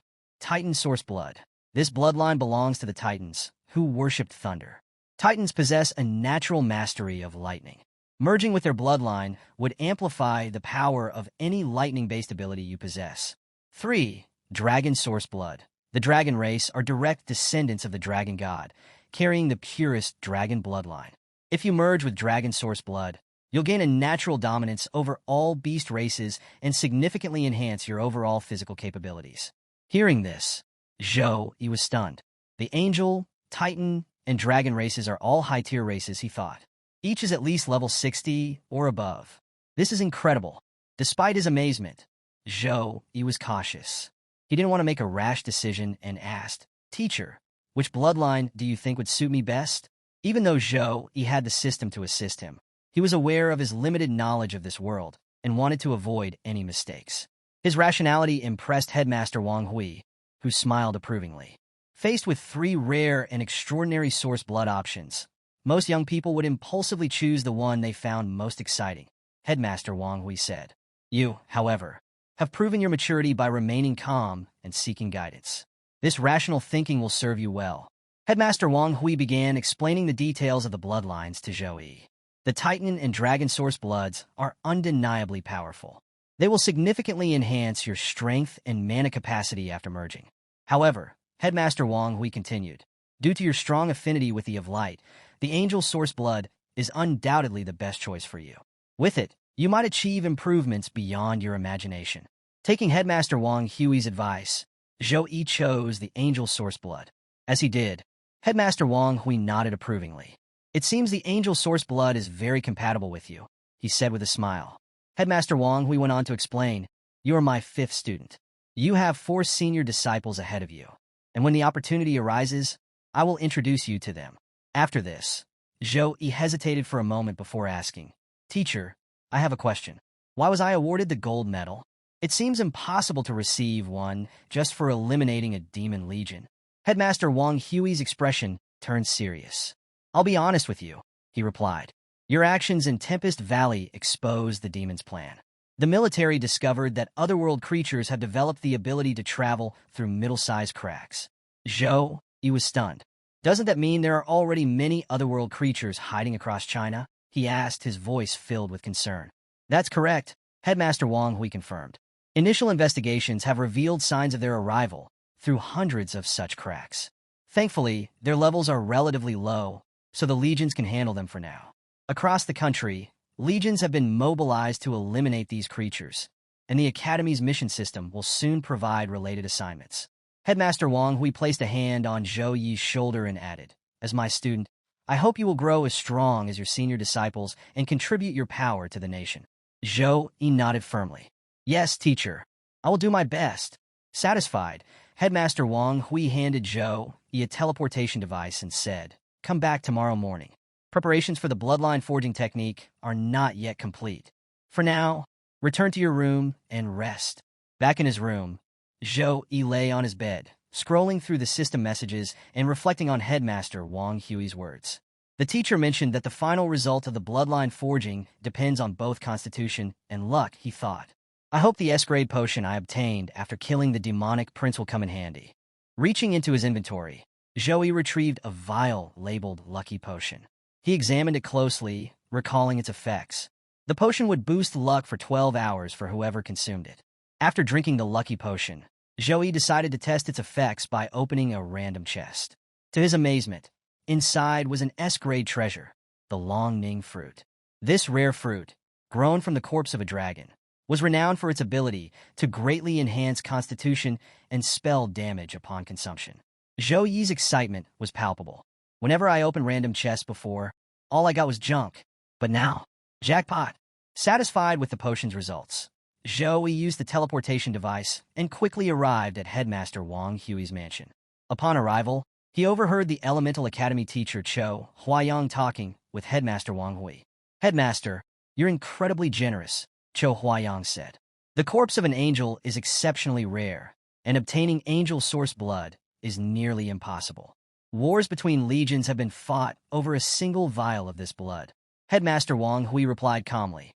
Titan source blood. This bloodline belongs to the Titans, who worshipped thunder. Titans possess a natural mastery of lightning. Merging with their bloodline would amplify the power of any lightning-based ability you possess. 3. Dragon source blood. The dragon race are direct descendants of the dragon god, carrying the purest dragon bloodline. If you merge with dragon source blood, you'll gain a natural dominance over all beast races and significantly enhance your overall physical capabilities. Hearing this, Zhou Yi was stunned. The angel, titan, and dragon races are all high-tier races, he thought. Each is at least level 60 or above. This is incredible. Despite his amazement, Zhou Yi was cautious. He didn't want to make a rash decision and asked, Teacher, which bloodline do you think would suit me best? Even though Zhou Yi had the system to assist him, he was aware of his limited knowledge of this world and wanted to avoid any mistakes. His rationality impressed Headmaster Wang Hui, who smiled approvingly. Faced with 3 rare and extraordinary source blood options, most young people would impulsively choose the one they found most exciting, Headmaster Wang Hui said. You, however, have proven your maturity by remaining calm and seeking guidance. This rational thinking will serve you well. Headmaster Wang Hui began explaining the details of the bloodlines to Zhou Yi. The Titan and Dragon source bloods are undeniably powerful. They will significantly enhance your strength and mana capacity after merging. However, Headmaster Wang Hui continued, due to your strong affinity with the of light, the Angel source blood is undoubtedly the best choice for you. With it, you might achieve improvements beyond your imagination. Taking Headmaster Wang Hui's advice, Zhou Yi chose the angel source blood. As he did, Headmaster Wang Hui nodded approvingly. It seems the angel source blood is very compatible with you, he said with a smile. Headmaster Wang Hui went on to explain, you are my 5th student. You have 4 senior disciples ahead of you, and when the opportunity arises, I will introduce you to them. After this, Zhou Yi hesitated for a moment before asking, Teacher, I have a question. Why was I awarded the gold medal? It seems impossible to receive one just for eliminating a demon legion. Headmaster Wang Hui's expression turned serious. I'll be honest with you, he replied. Your actions in Tempest Valley exposed the demon's plan. The military discovered that otherworld creatures have developed the ability to travel through middle-sized cracks. Zhou Yi was stunned. Doesn't that mean there are already many otherworld creatures hiding across China? He asked, his voice filled with concern. That's correct, Headmaster Wang Hui confirmed. Initial investigations have revealed signs of their arrival through hundreds of such cracks. Thankfully, their levels are relatively low, so the legions can handle them for now. Across the country, legions have been mobilized to eliminate these creatures, and the Academy's mission system will soon provide related assignments. Headmaster Wang Hui placed a hand on Zhou Yi's shoulder and added, As my student, I hope you will grow as strong as your senior disciples and contribute your power to the nation. Zhou Yi nodded firmly. Yes, teacher. I will do my best. Satisfied, Headmaster Wang Hui handed Zhou Yi a teleportation device and said, Come back tomorrow morning. Preparations for the bloodline forging technique are not yet complete. For now, return to your room and rest. Back in his room, Zhou Yi lay on his bed, scrolling through the system messages and reflecting on Headmaster Wang Hui's words. The teacher mentioned that the final result of the bloodline forging depends on both constitution and luck, he thought. I hope the S-grade potion I obtained after killing the demonic prince will come in handy. Reaching into his inventory, Zhou Yi retrieved a vial labeled Lucky Potion. He examined it closely, recalling its effects. The potion would boost luck for 12 hours for whoever consumed it. After drinking the Lucky Potion, Zhou Yi decided to test its effects by opening a random chest. To his amazement, inside was an S-grade treasure, the Long Ning fruit. This rare fruit, grown from the corpse of a dragon, was renowned for its ability to greatly enhance constitution and spell damage upon consumption. Zhou Yi's excitement was palpable. Whenever I opened random chests before, all I got was junk. But now, jackpot! Satisfied with the potion's results, Zhou Yi used the teleportation device and quickly arrived at Headmaster Wang Hui's mansion. Upon arrival, he overheard the Elemental Academy teacher Cho Huayang talking with Headmaster Wang Hui. Headmaster, you're incredibly generous, Cho Huayang said. The corpse of an angel is exceptionally rare, and obtaining angel source blood is nearly impossible. Wars between legions have been fought over a single vial of this blood. Headmaster Wang Hui replied calmly.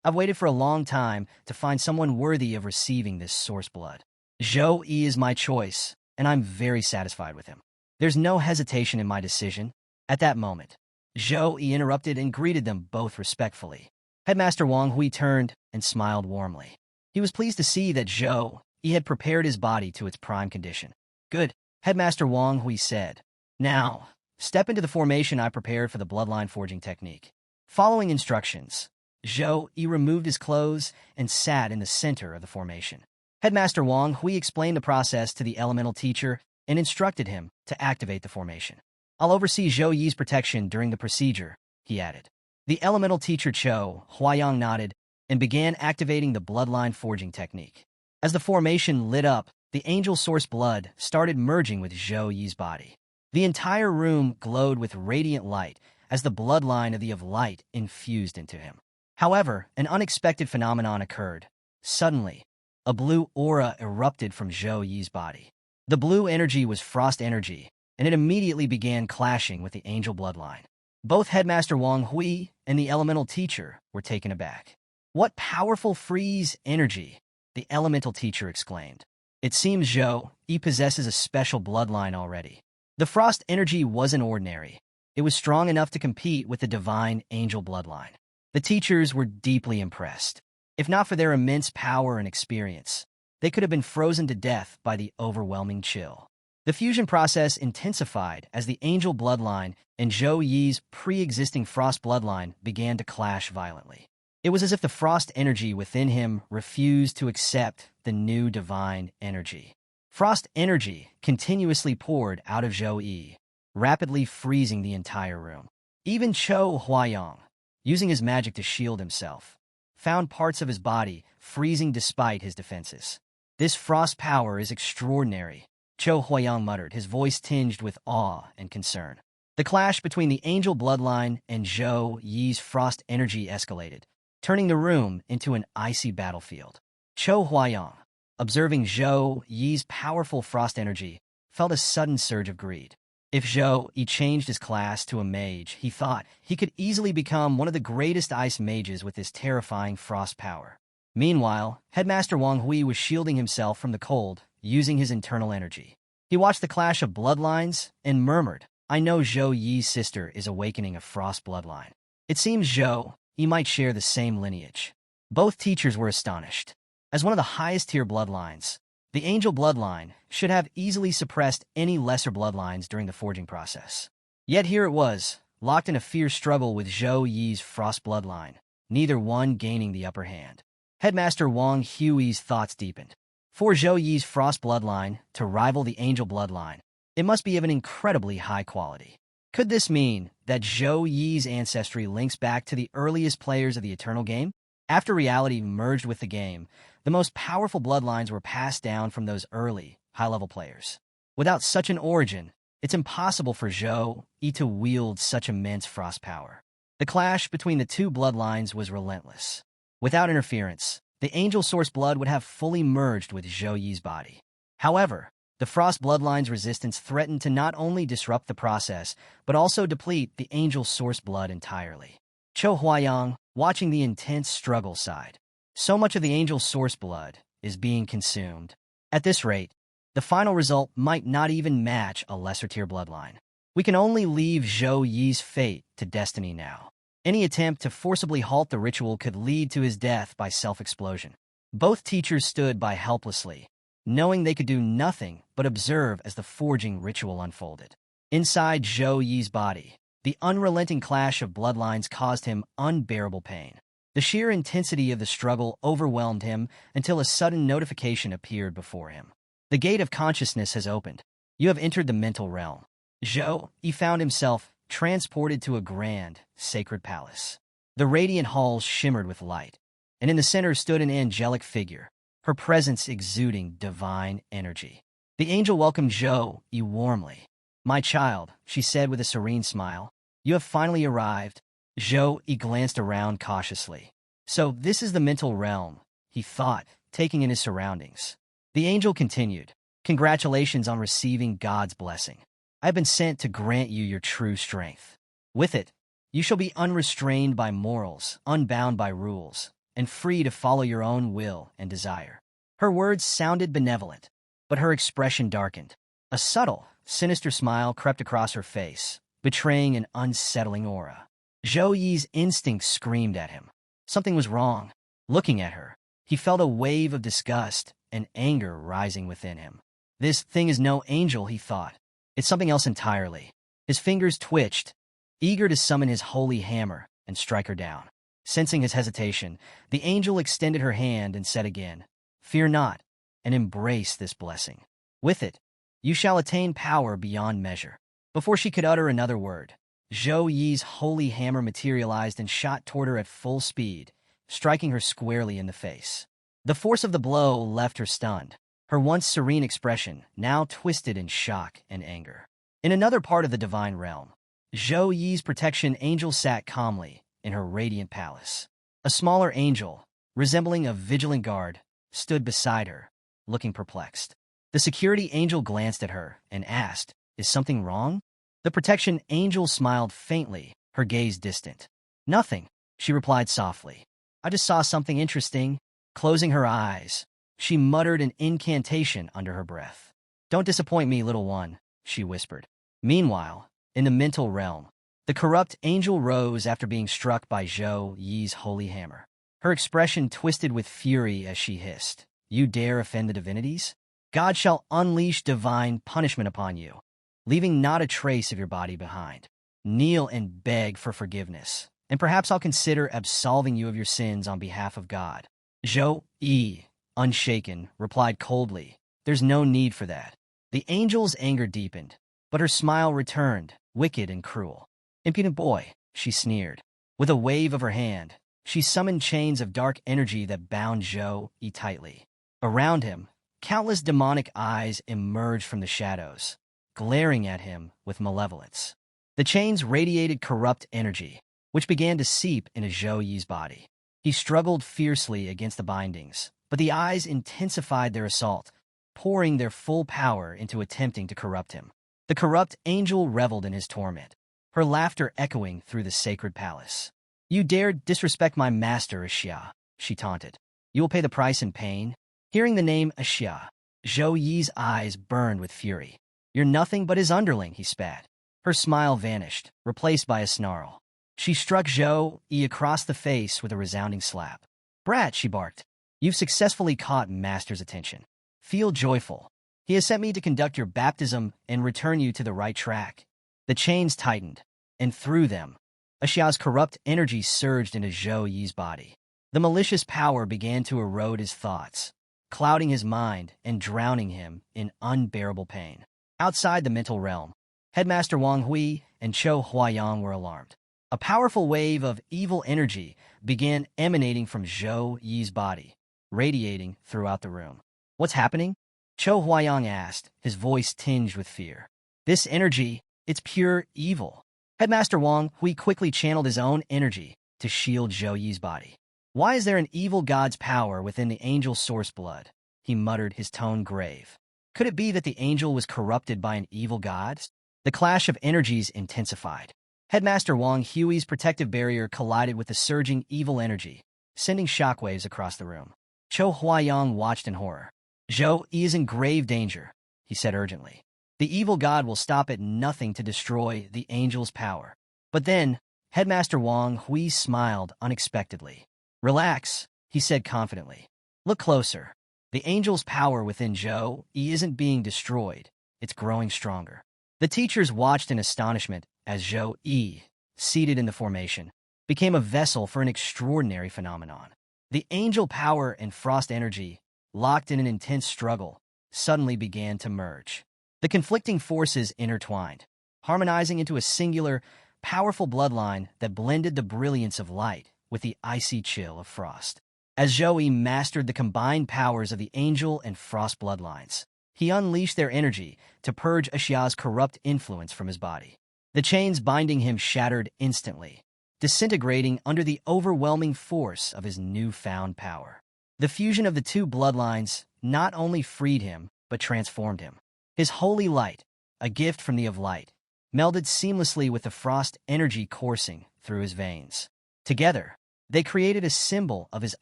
I've waited for a long time to find someone worthy of receiving this source blood. Zhou Yi is my choice, and I'm very satisfied with him. There's no hesitation in my decision. At that moment, Zhou Yi interrupted and greeted them both respectfully. Headmaster Wang Hui turned and smiled warmly. He was pleased to see that Zhou Yi had prepared his body to its prime condition. Good, Headmaster Wang Hui said. Now, step into the formation I prepared for the bloodline forging technique. Following instructions, Zhou Yi removed his clothes and sat in the center of the formation. Headmaster Wang Hui explained the process to the elemental teacher and instructed him to activate the formation. I'll oversee Zhou Yi's protection during the procedure, he added. The elemental teacher Cho Huayang nodded and began activating the bloodline forging technique. As the formation lit up, the angel source blood started merging with Zhou Yi's body. The entire room glowed with radiant light as the bloodline of light infused into him. However, an unexpected phenomenon occurred. Suddenly, a blue aura erupted from Zhou Yi's body. The blue energy was frost energy, and it immediately began clashing with the angel bloodline. Both Headmaster Wang Hui and the elemental teacher were taken aback. What powerful freeze energy, the elemental teacher exclaimed. It seems Zhou Yi possesses a special bloodline already. The frost energy wasn't ordinary. It was strong enough to compete with the divine angel bloodline. The teachers were deeply impressed. If not for their immense power and experience, they could have been frozen to death by the overwhelming chill. The fusion process intensified as the angel bloodline and Zhou Yi's pre-existing frost bloodline began to clash violently. It was as if the frost energy within him refused to accept the new divine energy. Frost energy continuously poured out of Zhou Yi, rapidly freezing the entire room. Even Cho Huayang, using his magic to shield himself, found parts of his body freezing despite his defenses. This frost power is extraordinary, Cho Huayang muttered, his voice tinged with awe and concern. The clash between the angel bloodline and Zhou Yi's frost energy escalated, turning the room into an icy battlefield. Cho Huayang, observing Zhou Yi's powerful frost energy, felt a sudden surge of greed. If Zhou Yi changed his class to a mage, he thought he could easily become one of the greatest ice mages with this terrifying frost power. Meanwhile, Headmaster Wang Hui was shielding himself from the cold, using his internal energy. He watched the clash of bloodlines and murmured, "I know Zhou Yi's sister is awakening a frost bloodline. It seems Zhou Yi might share the same lineage." Both teachers were astonished. As one of the highest-tier bloodlines, the angel bloodline should have easily suppressed any lesser bloodlines during the forging process. Yet here it was, locked in a fierce struggle with Zhou Yi's frost bloodline, neither one gaining the upper hand. Headmaster Wang Hui's thoughts deepened. For Zhou Yi's frost bloodline to rival the angel bloodline, it must be of an incredibly high quality. Could this mean that Zhou Yi's ancestry links back to the earliest players of the Eternal Game? After reality merged with the game, the most powerful bloodlines were passed down from those early, high-level players. Without such an origin, it's impossible for Zhou Yi to wield such immense frost power. The clash between the two bloodlines was relentless. Without interference, the angel source blood would have fully merged with Zhou Yi's body. However, the frost bloodline's resistance threatened to not only disrupt the process, but also deplete the angel source blood entirely. Cho Huayang, watching the intense struggle, sighed. So much of the angel source blood is being consumed. At this rate, the final result might not even match a lesser-tier bloodline. We can only leave Zhou Yi's fate to destiny now. Any attempt to forcibly halt the ritual could lead to his death by self-explosion. Both teachers stood by helplessly, knowing they could do nothing but observe as the forging ritual unfolded. Inside Zhou Yi's body, the unrelenting clash of bloodlines caused him unbearable pain. The sheer intensity of the struggle overwhelmed him until a sudden notification appeared before him. The gate of consciousness has opened. You have entered the mental realm. Zhou Yi found himself transported to a grand, sacred palace. The radiant halls shimmered with light, and in the center stood an angelic figure, her presence exuding divine energy. The angel welcomed Zhou Yi warmly. "My child," she said with a serene smile, "you have finally arrived." Zhou Yi glanced around cautiously. So this is the mental realm, he thought, taking in his surroundings. The angel continued, "Congratulations on receiving God's blessing. I have been sent to grant you your true strength. With it, you shall be unrestrained by morals, unbound by rules, and free to follow your own will and desire." Her words sounded benevolent, but her expression darkened. A subtle, sinister smile crept across her face, betraying an unsettling aura. Zhou Yi's instinct screamed at him. Something was wrong. Looking at her, he felt a wave of disgust and anger rising within him. This thing is no angel, he thought. It's something else entirely. His fingers twitched, eager to summon his holy hammer and strike her down. Sensing his hesitation, the angel extended her hand and said again, "Fear not, and embrace this blessing. With it, you shall attain power beyond measure." Before she could utter another word, Zhou Yi's holy hammer materialized and shot toward her at full speed, striking her squarely in the face. The force of the blow left her stunned, her once serene expression now twisted in shock and anger. In another part of the divine realm, Zhou Yi's protection angel sat calmly in her radiant palace. A smaller angel, resembling a vigilant guard, stood beside her, looking perplexed. The security angel glanced at her and asked, "Is something wrong?" The protection angel smiled faintly, her gaze distant. "Nothing," she replied softly. "I just saw something interesting." Closing her eyes, she muttered an incantation under her breath. "Don't disappoint me, little one," she whispered. Meanwhile, in the mental realm, the corrupt angel rose after being struck by Zhou Yi's holy hammer. Her expression twisted with fury as she hissed, "You dare offend the divinities? God shall unleash divine punishment upon you, leaving not a trace of your body behind. Kneel and beg for forgiveness, and perhaps I'll consider absolving you of your sins on behalf of God." Zhou Yi, unshaken, replied coldly, "There's no need for that." The angel's anger deepened, but her smile returned, wicked and cruel. "Impudent boy," she sneered. With a wave of her hand, she summoned chains of dark energy that bound Zhou Yi tightly. Around him, countless demonic eyes emerged from the shadows, glaring at him with malevolence. The chains radiated corrupt energy, which began to seep into Zhou Yi's body. He struggled fiercely against the bindings, but the eyes intensified their assault, pouring their full power into attempting to corrupt him. The corrupt angel reveled in his torment, her laughter echoing through the sacred palace. "You dared disrespect my master, Xia," she taunted. "You will pay the price in pain." Hearing the name Xia, Zhou Yi's eyes burned with fury. "You're nothing but his underling," he spat. Her smile vanished, replaced by a snarl. She struck Zhou Yi across the face with a resounding slap. "Brat," she barked, "you've successfully caught Master's attention. Feel joyful. He has sent me to conduct your baptism and return you to the right track." The chains tightened, and through them, Xia's corrupt energy surged into Zhou Yi's body. The malicious power began to erode his thoughts, clouding his mind and drowning him in unbearable pain. Outside the mental realm, Headmaster Wang Hui and Chou Huayang were alarmed. A powerful wave of evil energy began emanating from Zhou Yi's body, radiating throughout the room. "What's happening?" Chou Huayang asked, his voice tinged with fear. "This energy, it's pure evil." Headmaster Wang Hui quickly channeled his own energy to shield Zhou Yi's body. "Why is there an evil god's power within the angel's source blood?" he muttered, his tone grave. Could it be that the angel was corrupted by an evil god? The clash of energies intensified. Headmaster Wang Hui's protective barrier collided with the surging evil energy, sending shockwaves across the room. Chou Huayang watched in horror. "Zhou Yi is in grave danger," he said urgently. "The evil god will stop at nothing to destroy the angel's power." But then, Headmaster Wang Hui smiled unexpectedly. "Relax," he said confidently. "Look closer. The angel's power within Zhou Yi isn't being destroyed, it's growing stronger." The teachers watched in astonishment as Zhou Yi, seated in the formation, became a vessel for an extraordinary phenomenon. The angel power and frost energy, locked in an intense struggle, suddenly began to merge. The conflicting forces intertwined, harmonizing into a singular, powerful bloodline that blended the brilliance of light with the icy chill of frost. As Zhou Yi mastered the combined powers of the angel and frost bloodlines, he unleashed their energy to purge Xia's corrupt influence from his body. The chains binding him shattered instantly, disintegrating under the overwhelming force of his newfound power. The fusion of the two bloodlines not only freed him, but transformed him. His holy light, a gift from the of light, melded seamlessly with the frost energy coursing through his veins. Together, they created a symbol of his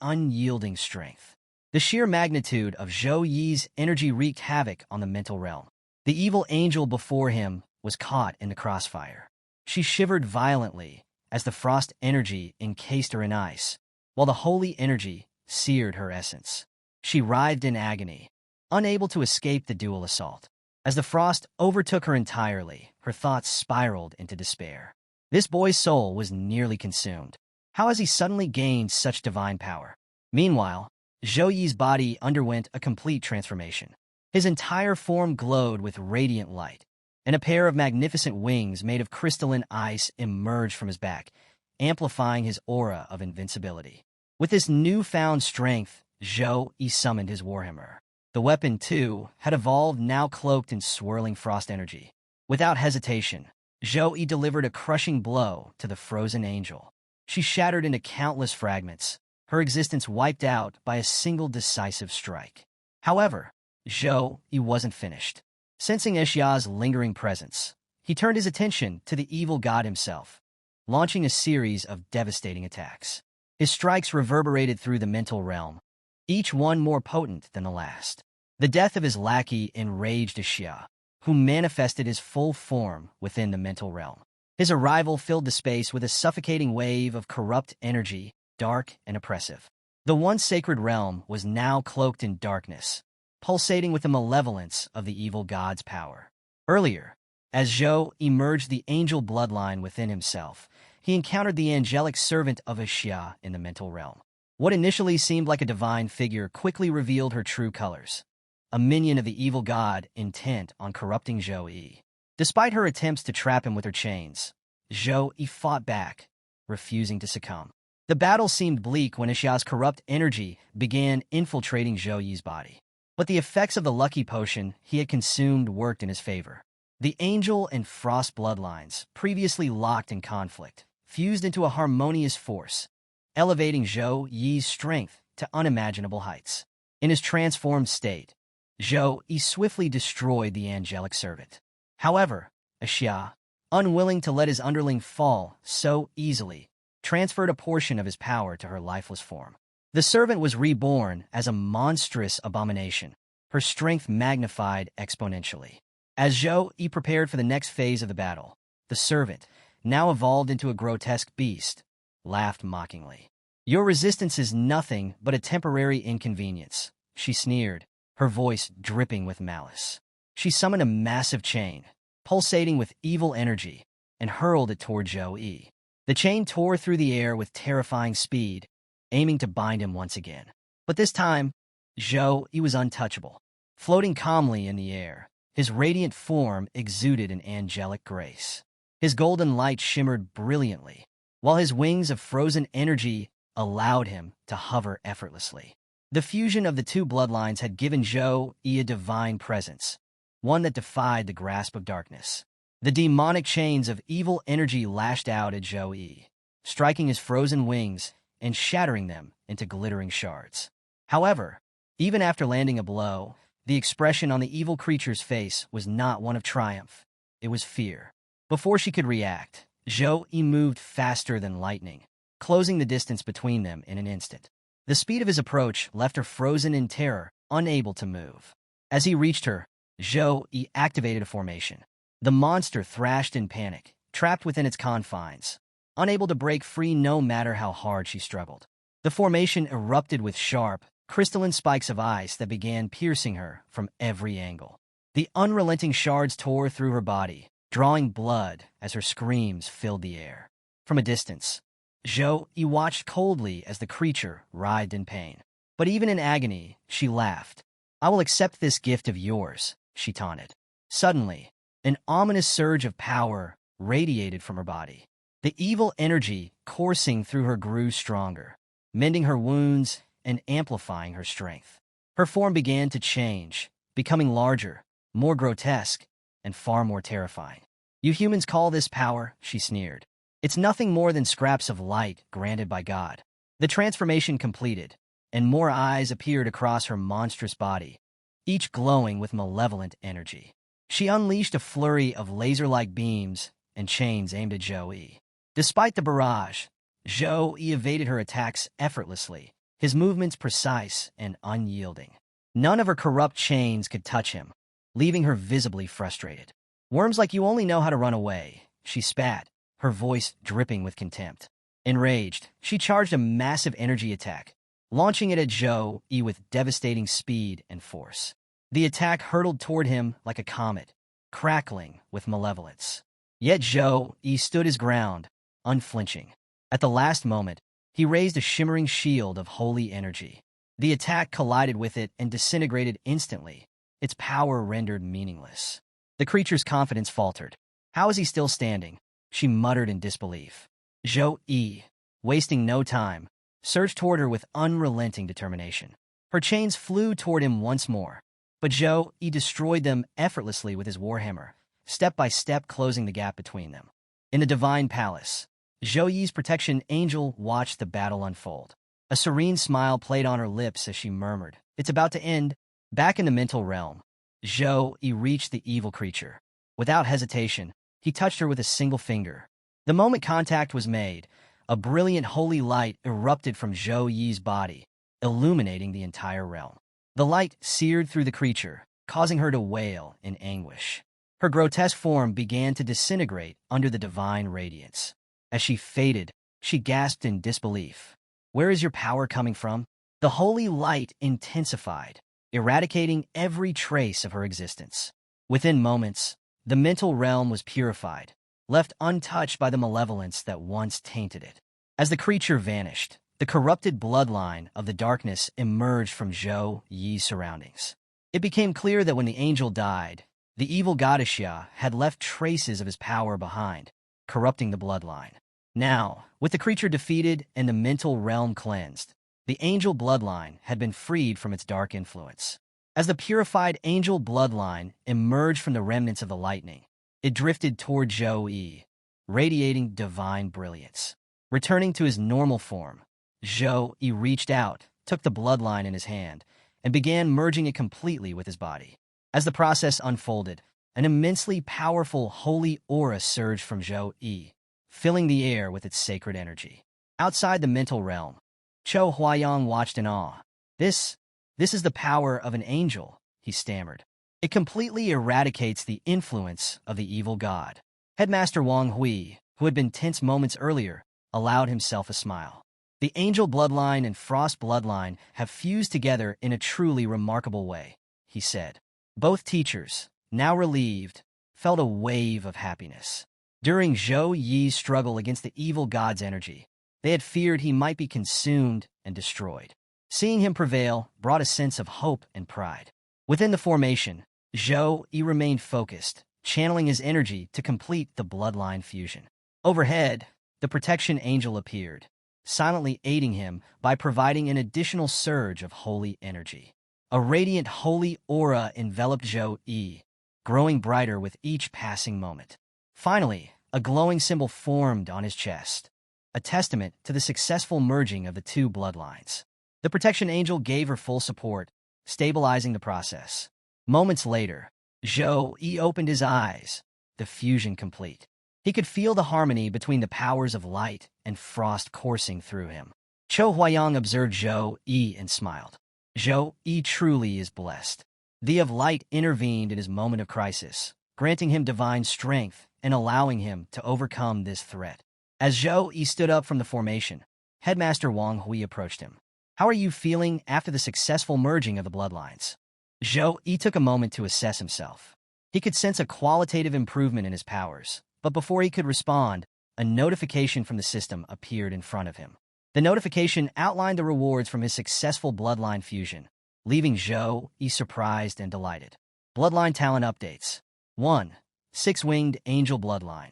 unyielding strength. The sheer magnitude of Zhou Yi's energy wreaked havoc on the mental realm. The evil angel before him was caught in the crossfire. She shivered violently as the frost energy encased her in ice, while the holy energy seared her essence. She writhed in agony, unable to escape the dual assault. As the frost overtook her entirely, her thoughts spiraled into despair. This boy's soul was nearly consumed. How has he suddenly gained such divine power? Meanwhile, Zhou Yi's body underwent a complete transformation. His entire form glowed with radiant light, and a pair of magnificent wings made of crystalline ice emerged from his back, amplifying his aura of invincibility. With this newfound strength, Zhou Yi summoned his warhammer. The weapon, too, had evolved, now cloaked in swirling frost energy. Without hesitation, Zhou Yi delivered a crushing blow to the frozen angel. She shattered into countless fragments, her existence wiped out by a single decisive strike. However, Zhou Yi wasn't finished. Sensing Xia's lingering presence, he turned his attention to the evil god himself, launching a series of devastating attacks. His strikes reverberated through the mental realm, each one more potent than the last. The death of his lackey enraged Xia, who manifested his full form within the mental realm. His arrival filled the space with a suffocating wave of corrupt energy, dark and oppressive. The once sacred realm was now cloaked in darkness, pulsating with the malevolence of the evil god's power. Earlier, as Zhou emerged the angel bloodline within himself, he encountered the angelic servant of Xia in the mental realm. What initially seemed like a divine figure quickly revealed her true colors, a minion of the evil god intent on corrupting Zhou Yi. Despite her attempts to trap him with her chains, Zhou Yi fought back, refusing to succumb. The battle seemed bleak when Xia's corrupt energy began infiltrating Zhou Yi's body. But the effects of the lucky potion he had consumed worked in his favor. The angel and frost bloodlines, previously locked in conflict, fused into a harmonious force, elevating Zhou Yi's strength to unimaginable heights. In his transformed state, Zhou Yi swiftly destroyed the angelic servant. However, Xia, unwilling to let his underling fall so easily, transferred a portion of his power to her lifeless form. The servant was reborn as a monstrous abomination, her strength magnified exponentially. As Zhou Yi prepared for the next phase of the battle, the servant, now evolved into a grotesque beast, laughed mockingly. "Your resistance is nothing but a temporary inconvenience," she sneered, her voice dripping with malice. She summoned a massive chain, pulsating with evil energy, and hurled it toward Zhou Yi. The chain tore through the air with terrifying speed, aiming to bind him once again. But this time, Zhou Yi was untouchable. Floating calmly in the air, his radiant form exuded an angelic grace. His golden light shimmered brilliantly, while his wings of frozen energy allowed him to hover effortlessly. The fusion of the two bloodlines had given Zhou Yi a divine presence, one that defied the grasp of darkness. The demonic chains of evil energy lashed out at Zhou Yi, striking his frozen wings and shattering them into glittering shards. However, even after landing a blow, the expression on the evil creature's face was not one of triumph. It was fear. Before she could react, Zhou Yi moved faster than lightning, closing the distance between them in an instant. The speed of his approach left her frozen in terror, unable to move. As he reached her, Zhou Yi activated a formation. The monster thrashed in panic, trapped within its confines, unable to break free no matter how hard she struggled. The formation erupted with sharp, crystalline spikes of ice that began piercing her from every angle. The unrelenting shards tore through her body, drawing blood as her screams filled the air. From a distance, Zhou Yi watched coldly as the creature writhed in pain. But even in agony, she laughed. "I will accept this gift of yours," she taunted. Suddenly, an ominous surge of power radiated from her body. The evil energy coursing through her grew stronger, mending her wounds and amplifying her strength. Her form began to change, becoming larger, more grotesque, and far more terrifying. "You humans call this power," she sneered. "It's nothing more than scraps of light granted by God." The transformation completed, and more eyes appeared across her monstrous body, each glowing with malevolent energy. She unleashed a flurry of laser-like beams and chains aimed at Zhou Yi. Despite the barrage, Zhou Yi evaded her attacks effortlessly, his movements precise and unyielding. None of her corrupt chains could touch him, leaving her visibly frustrated. "Worms like you only know how to run away," she spat, her voice dripping with contempt. Enraged, she charged a massive energy attack, launching it at Zhou Yi with devastating speed and force. The attack hurtled toward him like a comet, crackling with malevolence. Yet Zhou Yi stood his ground, unflinching. At the last moment, he raised a shimmering shield of holy energy. The attack collided with it and disintegrated instantly, its power rendered meaningless. The creature's confidence faltered. "How is he still standing?" she muttered in disbelief. Zhou Yi, wasting no time, surged toward her with unrelenting determination. Her chains flew toward him once more, but Zhou Yi destroyed them effortlessly with his warhammer, step by step closing the gap between them. In the Divine Palace, Zhou Yi's protection angel watched the battle unfold. A serene smile played on her lips as she murmured, "It's about to end." Back in the mental realm, Zhou Yi reached the evil creature. Without hesitation, he touched her with a single finger. The moment contact was made, a brilliant holy light erupted from Zhou Yi's body, illuminating the entire realm. The light seared through the creature, causing her to wail in anguish. Her grotesque form began to disintegrate under the divine radiance. As she faded, she gasped in disbelief. "Where is your power coming from?" The holy light intensified, eradicating every trace of her existence. Within moments, the mental realm was purified, left untouched by the malevolence that once tainted it. As the creature vanished, the corrupted bloodline of the darkness emerged from Zhou Yi's surroundings. It became clear that when the angel died, the evil goddess Ya had left traces of his power behind, corrupting the bloodline. Now, with the creature defeated and the mental realm cleansed, the angel bloodline had been freed from its dark influence. As the purified angel bloodline emerged from the remnants of the lightning, it drifted toward Zhou Yi, radiating divine brilliance. Returning to his normal form, Zhou Yi reached out, took the bloodline in his hand, and began merging it completely with his body. As the process unfolded, an immensely powerful holy aura surged from Zhou Yi, filling the air with its sacred energy. Outside the mental realm, Chou Huayang watched in awe. This is the power of an angel, he stammered. It completely eradicates the influence of the evil god. Headmaster Wang Hui, who had been tense moments earlier, allowed himself a smile. The angel bloodline and frost bloodline have fused together in a truly remarkable way, he said. Both teachers, now relieved, felt a wave of happiness. During Zhou Yi's struggle against the evil god's energy, they had feared he might be consumed and destroyed. Seeing him prevail brought a sense of hope and pride. Within the formation, Zhou Yi remained focused, channeling his energy to complete the bloodline fusion. Overhead, the protection angel appeared, silently aiding him by providing an additional surge of holy energy. A radiant holy aura enveloped Zhou Yi, growing brighter with each passing moment. Finally, a glowing symbol formed on his chest, a testament to the successful merging of the two bloodlines. The protection angel gave her full support, stabilizing the process. Moments later, Zhou Yi opened his eyes, the fusion complete. He could feel the harmony between the powers of light and frost coursing through him. Chou Huayang observed Zhou Yi and smiled. Zhou Yi truly is blessed. The of light intervened in his moment of crisis, granting him divine strength and allowing him to overcome this threat. As Zhou Yi stood up from the formation, Headmaster Wang Hui approached him. How are you feeling after the successful merging of the bloodlines? Zhou Yi took a moment to assess himself. He could sense a qualitative improvement in his powers, but before he could respond, a notification from the system appeared in front of him. The notification outlined the rewards from his successful bloodline fusion, leaving Zhou Yi surprised and delighted. Bloodline talent updates. 1. Six-winged angel bloodline.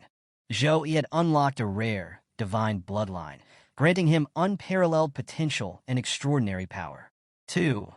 Zhou Yi had unlocked a rare, divine bloodline, granting him unparalleled potential and extraordinary power. 2.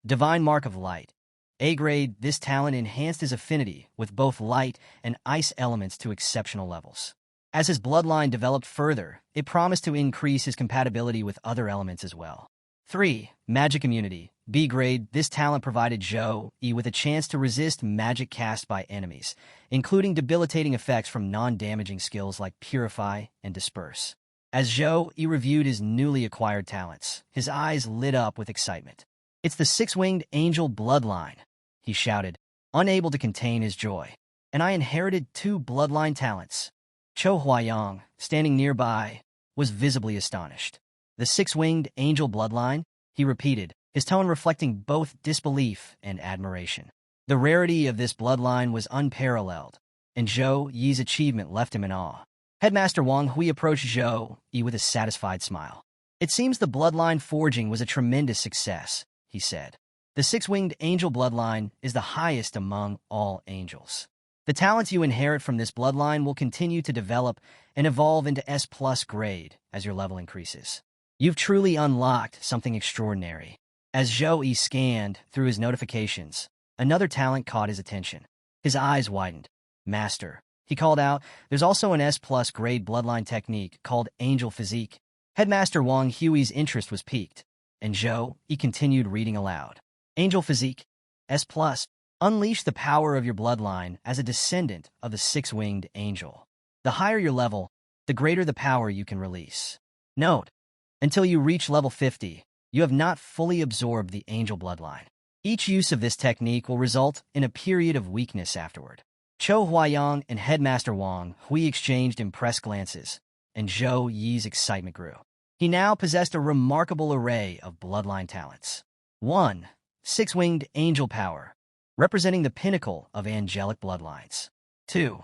Divine Mark of Light. A-grade, this talent enhanced his affinity with both light and ice elements to exceptional levels. As his bloodline developed further, it promised to increase his compatibility with other elements as well. 3. Magic Immunity. B-grade, this talent provided Zhou Yi with a chance to resist magic cast by enemies, including debilitating effects from non-damaging skills like Purify and Disperse. As Zhou Yi reviewed his newly acquired talents, his eyes lit up with excitement. It's the six-winged angel bloodline, he shouted, unable to contain his joy. And I inherited 2 bloodline talents. Chou Huayang, standing nearby, was visibly astonished. The six-winged angel bloodline, he repeated, his tone reflecting both disbelief and admiration. The rarity of this bloodline was unparalleled, and Zhou Yi's achievement left him in awe. Headmaster Wang Hui approached Zhou Yi with a satisfied smile. It seems the bloodline forging was a tremendous success, he said. The six-winged angel bloodline is the highest among all angels. The talents you inherit from this bloodline will continue to develop and evolve into S+ grade as your level increases. You've truly unlocked something extraordinary. As Zhou Yi scanned through his notifications, another talent caught his attention. His eyes widened. Master, he called out, there's also an S+ grade bloodline technique called Angel Physique. Headmaster Wang Hui's interest was piqued, and Zhou Yi continued reading aloud. Angel Physique, S+. Unleash the power of your bloodline as a descendant of the six-winged angel. The higher your level, the greater the power you can release. Note, until you reach level 50, you have not fully absorbed the angel bloodline. Each use of this technique will result in a period of weakness afterward. Chou Huayang and Headmaster Wang Hui exchanged impressed glances, and Zhou Yi's excitement grew. He now possessed a remarkable array of bloodline talents. 1. Six-winged angel power, representing the pinnacle of angelic bloodlines. 2.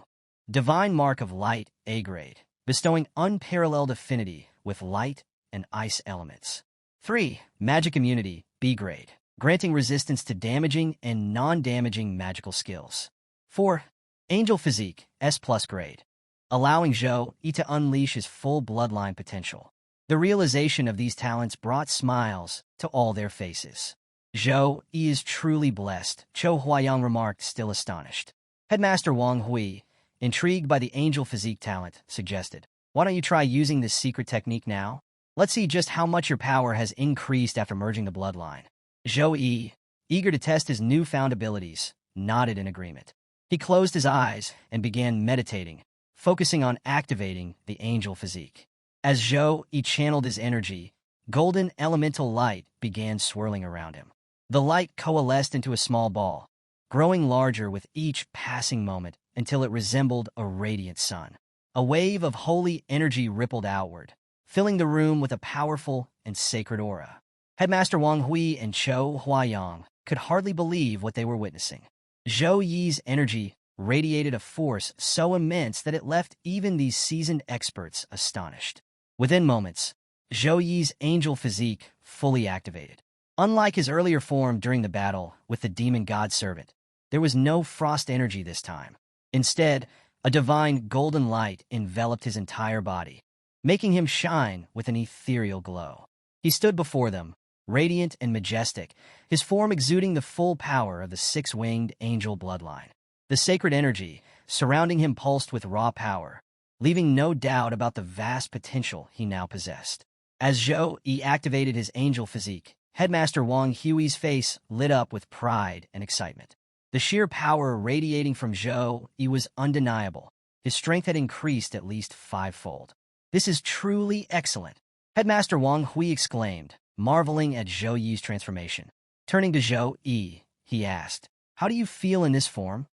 Divine Mark of Light, A grade, bestowing unparalleled affinity with light and ice elements. 3. Magic Immunity, B grade, granting resistance to damaging and non-damaging magical skills. 4. Angel Physique, S plus grade, allowing Zhou-Yi to unleash his full bloodline potential. The realization of these talents brought smiles to all their faces. Zhou-Yi is truly blessed, Cho Huayang remarked, still astonished. Headmaster Wang Hui, intrigued by the angel physique talent, suggested, "Why don't you try using this secret technique now? Let's see just how much your power has increased after merging the bloodline." Zhou-Yi, eager to test his newfound abilities, nodded in agreement. He closed his eyes and began meditating, focusing on activating the angel physique. As Zhou-Yi channeled his energy, golden elemental light began swirling around him. The light coalesced into a small ball, growing larger with each passing moment until it resembled a radiant sun. A wave of holy energy rippled outward, filling the room with a powerful and sacred aura. Headmaster Wang Hui and Cho Huayang could hardly believe what they were witnessing. Zhou-Yi's energy radiated a force so immense that it left even these seasoned experts astonished. Within moments, Zhou-Yi's angel physique fully activated. Unlike his earlier form during the battle with the demon god servant, there was no frost energy this time. Instead, a divine golden light enveloped his entire body, making him shine with an ethereal glow. He stood before them, radiant and majestic, his form exuding the full power of the six-winged angel bloodline. The sacred energy surrounding him pulsed with raw power, leaving no doubt about the vast potential he now possessed. As Zhou-Yi activated his angel physique, Headmaster Wang Hui's face lit up with pride and excitement. The sheer power radiating from Zhou-Yi was undeniable. His strength had increased at least fivefold. "This is truly excellent," Headmaster Wang Hui exclaimed, marveling at Zhou-Yi's transformation. Turning to Zhou-Yi, he asked, "How do you feel in this form?"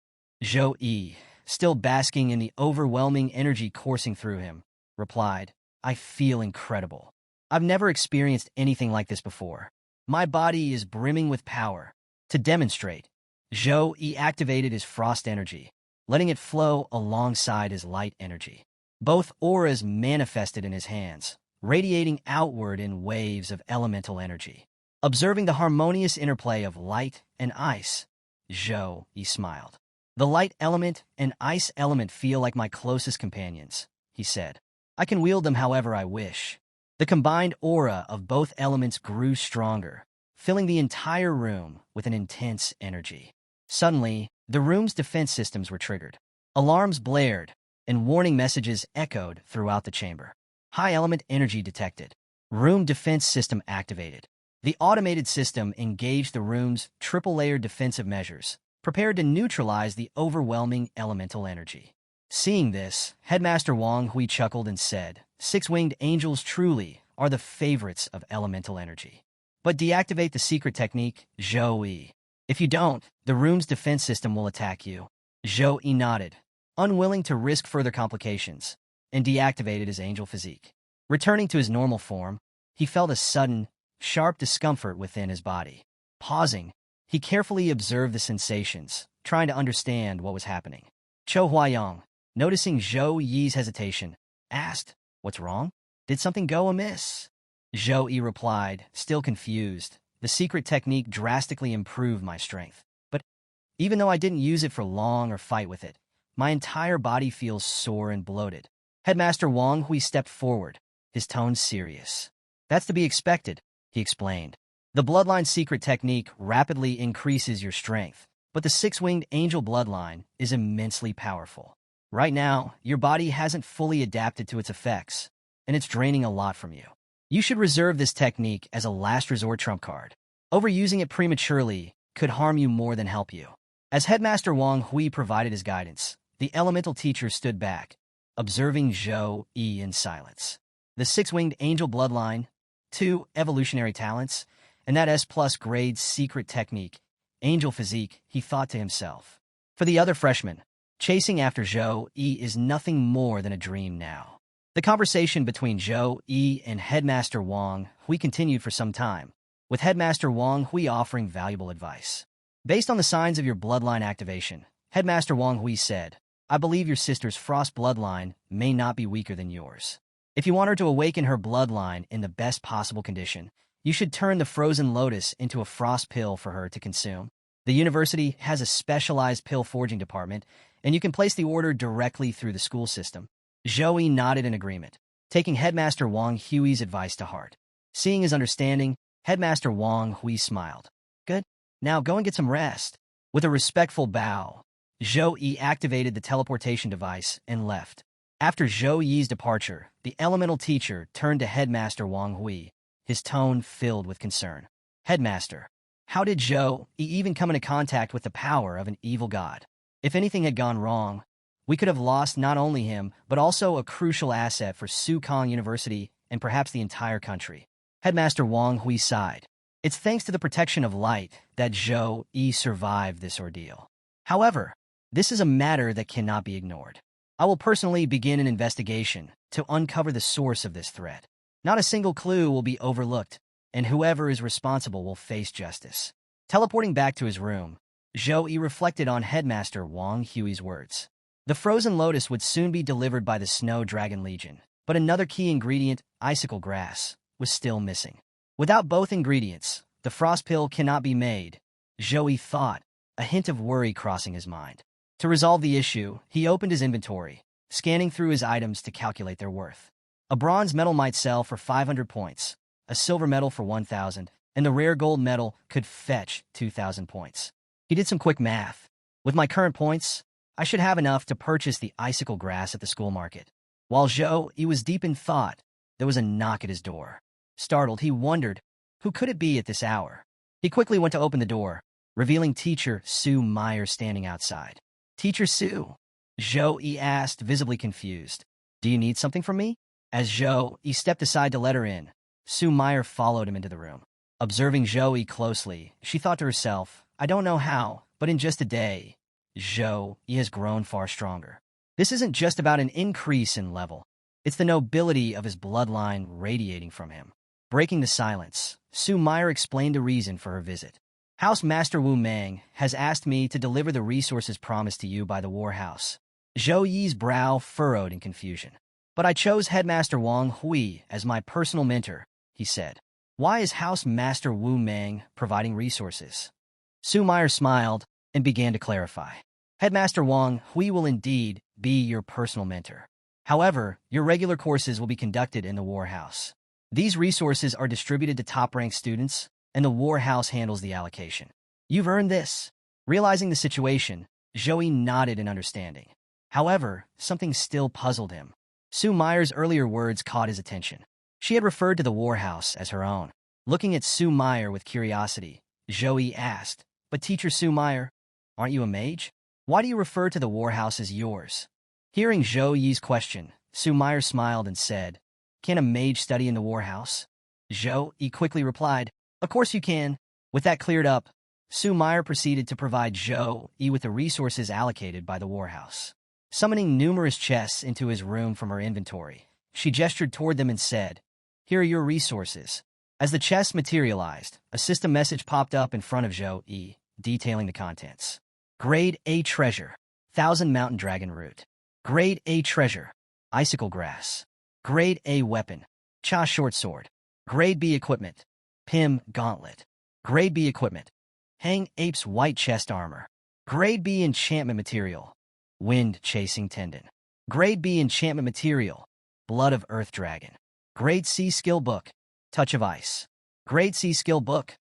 Zhou-Yi, still basking in the overwhelming energy coursing through him, replied, "I feel incredible. I've never experienced anything like this before. My body is brimming with power." To demonstrate, Zhou-Yi activated his frost energy, letting it flow alongside his light energy. Both auras manifested in his hands, radiating outward in waves of elemental energy. Observing the harmonious interplay of light and ice, Zhou-Yi smiled. "The light element and ice element feel like my closest companions," he said. "I can wield them however I wish." The combined aura of both elements grew stronger, filling the entire room with an intense energy. Suddenly, the room's defense systems were triggered. Alarms blared, and warning messages echoed throughout the chamber. High element energy detected. Room defense system activated. The automated system engaged the room's triple-layered defensive measures, prepared to neutralize the overwhelming elemental energy. Seeing this, Headmaster Wang Hui chuckled and said, "Six-winged angels truly are the favorites of elemental energy. But deactivate the secret technique, Zhou-Yi. If you don't, the room's defense system will attack you." Zhou-Yi nodded, unwilling to risk further complications, and deactivated his angel physique. Returning to his normal form, he felt a sudden, sharp discomfort within his body. Pausing, he carefully observed the sensations, trying to understand what was happening. Cho Huayang, noticing Zhou-Yi's hesitation, asked, "What's wrong? Did something go amiss?" Zhou-Yi replied, still confused, "The secret technique drastically improved my strength. But even though I didn't use it for long or fight with it, my entire body feels sore and bloated." Headmaster Wang Hui stepped forward, his tone serious. "That's to be expected," he explained. "The bloodline secret technique rapidly increases your strength, but the six-winged angel bloodline is immensely powerful. Right now, your body hasn't fully adapted to its effects, and it's draining a lot from you. You should reserve this technique as a last resort trump card. Overusing it prematurely could harm you more than help you." As Headmaster Wang Hui provided his guidance, the elemental teacher stood back, observing Zhou-Yi in silence. The six-winged angel bloodline, 2 evolutionary talents, and that S+ grade secret technique, angel physique, he thought to himself. For the other freshmen, chasing after Zhou-Yi is nothing more than a dream now. The conversation between Zhou-Yi and Headmaster Wang Hui continued for some time, with Headmaster Wang Hui offering valuable advice. "Based on the signs of your bloodline activation," Headmaster Wang Hui said, I believe your sister's frost bloodline may not be weaker than yours. If you want her to awaken her bloodline in the best possible condition, you should turn the frozen lotus into a frost pill for her to consume. The university has a specialized pill forging department, and you can place the order directly through the school system. Zoe nodded in agreement, taking Headmaster Wang Hui's advice to heart. Seeing his understanding, Headmaster Wang Hui smiled. Good. Now go and get some rest. With a respectful bow, Zhou Yi activated the teleportation device and left. After Zhou Yi's departure, the elemental teacher turned to Headmaster Wang Hui, his tone filled with concern. Headmaster, how did Zhou Yi even come into contact with the power of an evil god? If anything had gone wrong, we could have lost not only him, but also a crucial asset for Sukong University and perhaps the entire country. Headmaster Wang Hui sighed. It's thanks to the protection of light that Zhou Yi survived this ordeal. However, this is a matter that cannot be ignored. I will personally begin an investigation to uncover the source of this threat. Not a single clue will be overlooked, and whoever is responsible will face justice. Teleporting back to his room, Zhou Yi reflected on Headmaster Wang Hui's words. The frozen lotus would soon be delivered by the Snow Dragon Legion, but another key ingredient, icicle grass, was still missing. Without both ingredients, the frost pill cannot be made, Zhou Yi thought, a hint of worry crossing his mind. To resolve the issue, he opened his inventory, scanning through his items to calculate their worth. A bronze medal might sell for 500 points, a silver medal for 1,000, and the rare gold medal could fetch 2,000 points. He did some quick math. With my current points, I should have enough to purchase the icicle grass at the school market. While Zhou Yi was deep in thought, there was a knock at his door. Startled, he wondered, who could it be at this hour? He quickly went to open the door, revealing Teacher Sue Meyer standing outside. Teacher Sue, Zhou Yi asked, visibly confused. Do you need something from me? As Zhou Yi stepped aside to let her in, Sue Meyer followed him into the room. Observing Zhou Yi closely, she thought to herself, I don't know how, but in just a day, Zhou Yi has grown far stronger. This isn't just about an increase in level. It's the nobility of his bloodline radiating from him. Breaking the silence, Sue Meyer explained the reason for her visit. House Master Wu Mang has asked me to deliver the resources promised to you by the War House. Zhou Yi's brow furrowed in confusion. But I chose Headmaster Wang Hui as my personal mentor, he said. Why is House Master Wu Mang providing resources? Sue Meyer smiled and began to clarify. Headmaster Wang Hui will indeed be your personal mentor. However, your regular courses will be conducted in the War House. These resources are distributed to top-ranked students, and the War House handles the allocation. You've earned this. Realizing the situation, Zhou Yi nodded in understanding. However, something still puzzled him. Sue Meyer's earlier words caught his attention. She had referred to the War House as her own. Looking at Sue Meyer with curiosity, Zhou Yi asked, But Teacher Sue Meyer, aren't you a mage? Why do you refer to the War House as yours? Hearing Zhou Yi's question, Sue Meyer smiled and said, Can a mage study in the War House? Zhou Yi quickly replied, Of course you can. With that cleared up, Sue Meyer proceeded to provide Zhou Yi with the resources allocated by the War House. Summoning numerous chests into his room from her inventory, she gestured toward them and said, Here are your resources. As the chests materialized, a system message popped up in front of Zhou Yi, detailing the contents. Grade A treasure, 1,000 mountain dragon root. Grade A treasure, icicle grass. Grade A weapon, Cha short sword. Grade B equipment, Pim gauntlet. Grade B equipment, Hang ape's white chest armor. Grade B enchantment material, Wind chasing tendon. Grade B enchantment material, Blood of earth dragon. Grade C skill book, Touch of ice. Grade C skill book,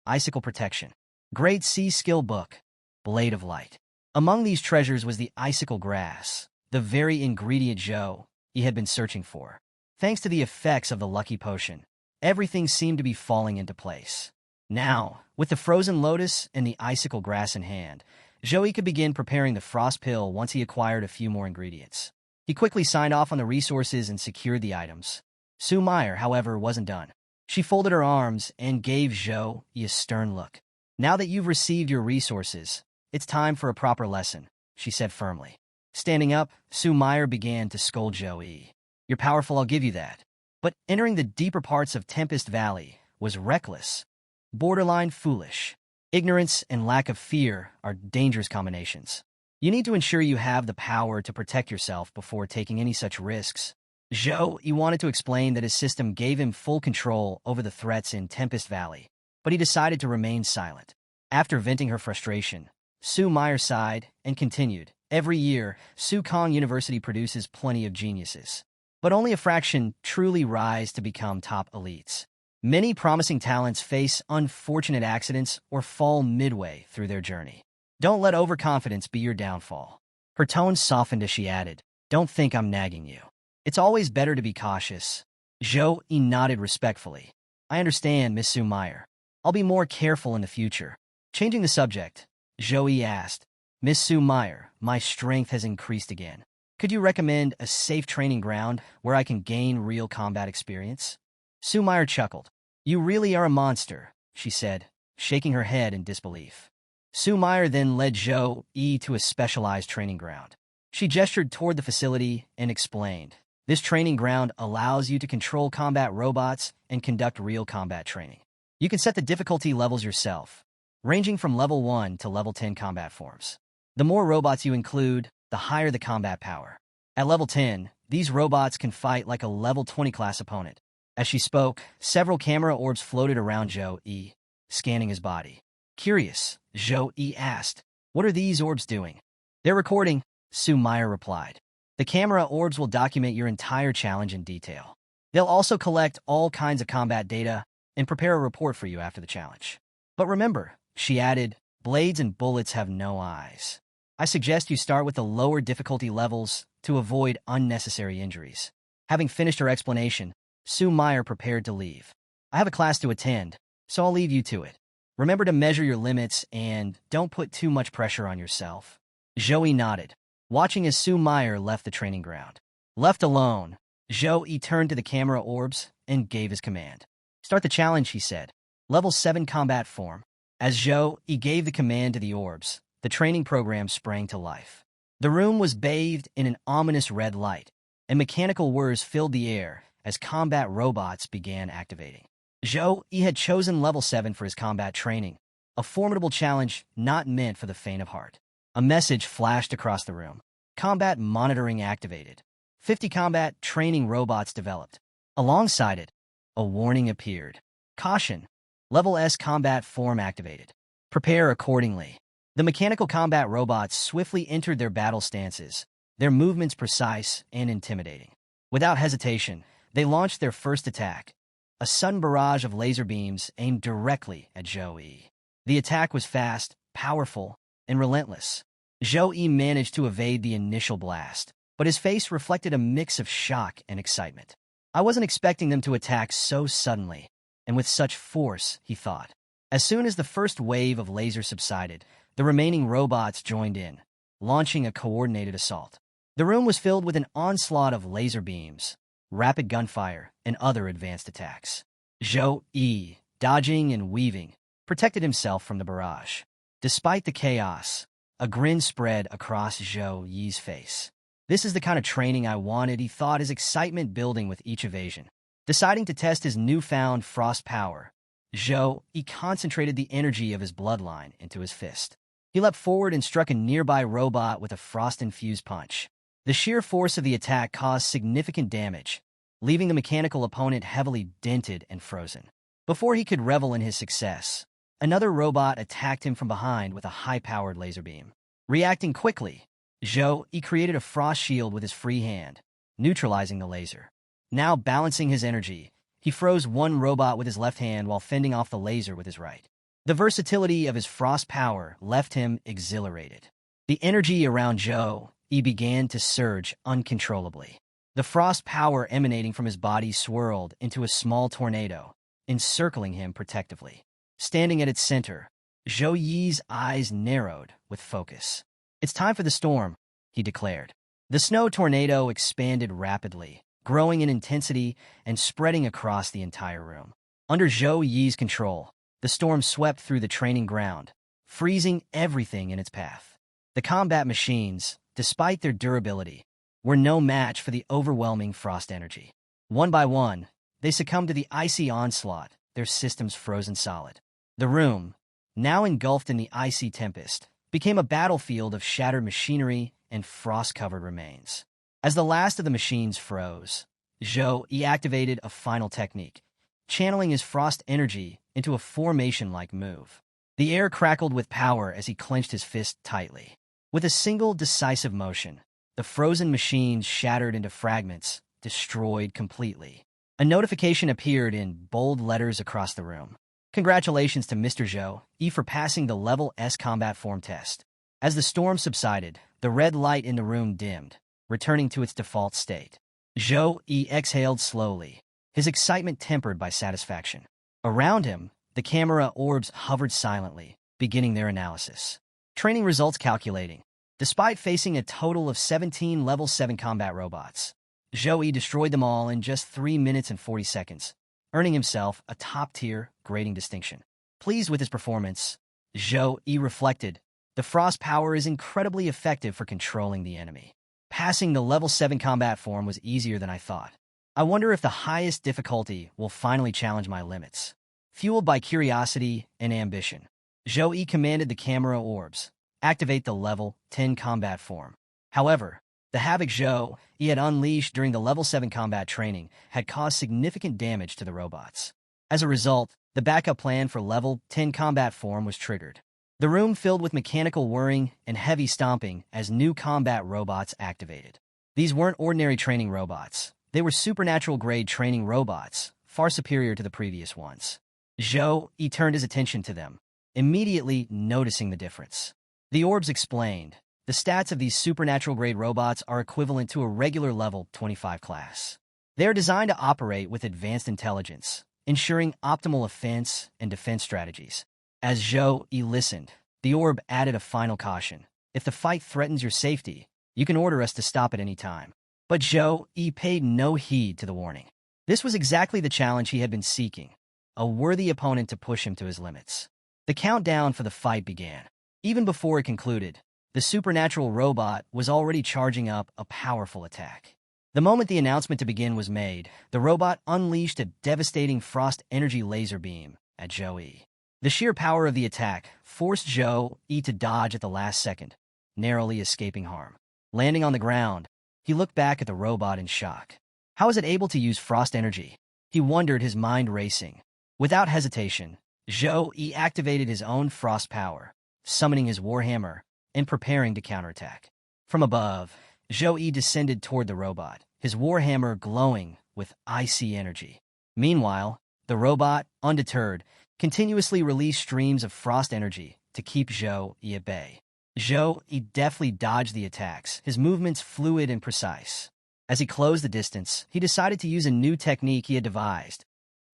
Icicle protection. Grade C skill book, Blade of light. Among these treasures was the icicle grass, the very ingredient Zhou Yi had been searching for. Thanks to the effects of the lucky potion, everything seemed to be falling into place. Now, with the frozen lotus and the icicle grass in hand, Zhou Yi could begin preparing the frost pill once he acquired a few more ingredients. He quickly signed off on the resources and secured the items. Sue Meyer, however, wasn't done. She folded her arms and gave Zhou Yi a stern look. Now that you've received your resources, it's time for a proper lesson, she said firmly. Standing up, Sue Meyer began to scold Zhou Yi. You're powerful, I'll give you that. But entering the deeper parts of Tempest Valley was reckless, borderline foolish. Ignorance and lack of fear are dangerous combinations. You need to ensure you have the power to protect yourself before taking any such risks. Zhou Yi wanted to explain that his system gave him full control over the threats in Tempest Valley, but he decided to remain silent. After venting her frustration, Su Meyer sighed and continued, "Every year, Su Kong University produces plenty of geniuses, but only a fraction truly rise to become top elites. Many promising talents face unfortunate accidents or fall midway through their journey. Don't let overconfidence be your downfall." Her tone softened as she added, "Don't think I'm nagging you. It's always better to be cautious." Zhou Yi nodded respectfully. "I understand, Miss Su Meyer. I'll be more careful in the future." Changing the subject, Zhou Yi asked, "Miss Su Meyer, my strength has increased again. Could you recommend a safe training ground where I can gain real combat experience?" Su Meyer chuckled. "You really are a monster," she said, shaking her head in disbelief. Su Meyer then led Zhou Yi to a specialized training ground. She gestured toward the facility and explained, "This training ground allows you to control combat robots and conduct real combat training. You can set the difficulty levels yourself, ranging from level 1 to level 10 combat forms. The more robots you include, the higher the combat power. At level 10, these robots can fight like a level 20 class opponent." As she spoke, several camera orbs floated around Zhou Yi, scanning his body. Curious, Zhou Yi asked, "What are these orbs doing?" "They're recording," Su Meyer replied. "The camera orbs will document your entire challenge in detail. They'll also collect all kinds of combat data and prepare a report for you after the challenge. But remember," she added, "blades and bullets have no eyes. I suggest you start with the lower difficulty levels to avoid unnecessary injuries." Having finished her explanation, Su Meyer prepared to leave. "I have a class to attend, so I'll leave you to it. Remember to measure your limits and don't put too much pressure on yourself." Zhou Yi nodded, watching as Su Meyer left the training ground. Left alone, Zhou Yi turned to the camera orbs and gave his command. "Start the challenge," he said. "Level 7 combat form." As Zhou Yi gave the command to the orbs, the training program sprang to life. The room was bathed in an ominous red light, and mechanical whirs filled the air as combat robots began activating. Zhou Yi had chosen level 7 for his combat training, a formidable challenge not meant for the faint of heart. A message flashed across the room. Combat monitoring activated. 50 combat training robots developed. Alongside it, a warning appeared. Caution, level S combat form activated. Prepare accordingly. The mechanical combat robots swiftly entered their battle stances, their movements precise and intimidating. Without hesitation, they launched their first attack, a sudden barrage of laser beams aimed directly at Zhou Yi. The attack was fast, powerful, and relentless. Zhou Yi managed to evade the initial blast, but his face reflected a mix of shock and excitement. "I wasn't expecting them to attack so suddenly, and with such force," he thought. As soon as the first wave of lasers subsided, the remaining robots joined in, launching a coordinated assault. The room was filled with an onslaught of laser beams, rapid gunfire, and other advanced attacks. Zhou Yi, dodging and weaving, protected himself from the barrage. Despite the chaos, a grin spread across Zhou Yi's face. "This is the kind of training I wanted," he thought, his excitement building with each evasion. Deciding to test his newfound frost power, Zhou Yi concentrated the energy of his bloodline into his fist. He leapt forward and struck a nearby robot with a frost-infused punch. The sheer force of the attack caused significant damage, leaving the mechanical opponent heavily dented and frozen. Before he could revel in his success, another robot attacked him from behind with a high-powered laser beam. Reacting quickly, Zhou Yi created a frost shield with his free hand, neutralizing the laser. Now balancing his energy, he froze one robot with his left hand while fending off the laser with his right. The versatility of his frost power left him exhilarated. The energy around Zhou Yi began to surge uncontrollably. The frost power emanating from his body swirled into a small tornado, encircling him protectively. Standing at its center, Zhou Yi's eyes narrowed with focus. "It's time for the storm," he declared. The snow tornado expanded rapidly, growing in intensity and spreading across the entire room. Under Zhou Yi's control, the storm swept through the training ground, freezing everything in its path. The combat machines, despite their durability, were no match for the overwhelming frost energy. One by one, they succumbed to the icy onslaught, their systems frozen solid. The room, now engulfed in the icy tempest, became a battlefield of shattered machinery and frost-covered remains. As the last of the machines froze, Zhou activated a final technique, channeling his frost energy into a formation-like move. The air crackled with power as he clenched his fist tightly. With a single decisive motion, the frozen machines shattered into fragments, destroyed completely. A notification appeared in bold letters across the room. Congratulations to Mr. Zhou for passing the Level S combat form test. As the storm subsided, the red light in the room dimmed, returning to its default state. Zhou exhaled slowly, his excitement tempered by satisfaction. Around him, the camera orbs hovered silently, beginning their analysis. Training results calculating. Despite facing a total of 17 Level 7 combat robots, Zhou destroyed them all in just 3 minutes and 40 seconds, earning himself a top-tier grading distinction. Pleased with his performance, Zhou reflected, the frost power is incredibly effective for controlling the enemy. Passing the Level 7 combat form was easier than I thought. I wonder if the highest difficulty will finally challenge my limits. Fueled by curiosity and ambition, Zhou commanded the camera orbs, activate the Level 10 combat form. However, the havoc Zhou had unleashed during the Level 7 combat training had caused significant damage to the robots. As a result, the backup plan for Level 10 combat form was triggered. The room filled with mechanical whirring and heavy stomping as new combat robots activated. These weren't ordinary training robots. They were supernatural-grade training robots, far superior to the previous ones. Zhou turned his attention to them, immediately noticing the difference. The orbs explained, the stats of these supernatural-grade robots are equivalent to a regular Level 25 class. They are designed to operate with advanced intelligence, ensuring optimal offense and defense strategies. As Zhou listened, the orb added a final caution. If the fight threatens your safety, you can order us to stop at any time. But Zhou paid no heed to the warning. This was exactly the challenge he had been seeking, a worthy opponent to push him to his limits. The countdown for the fight began. Even before it concluded, the supernatural robot was already charging up a powerful attack. The moment the announcement to begin was made, the robot unleashed a devastating frost energy laser beam at Zhou. The sheer power of the attack forced Zhou to dodge at the last second, narrowly escaping harm. Landing on the ground, he looked back at the robot in shock. How was it able to use frost energy? He wondered, his mind racing. Without hesitation, Zhou activated his own frost power, summoning his warhammer and preparing to counterattack. From above, Zhou descended toward the robot, his warhammer glowing with icy energy. Meanwhile, the robot, undeterred, continuously released streams of frost energy to keep Zhou at bay. Zhou deftly dodged the attacks, his movements fluid and precise. As he closed the distance, he decided to use a new technique he had devised,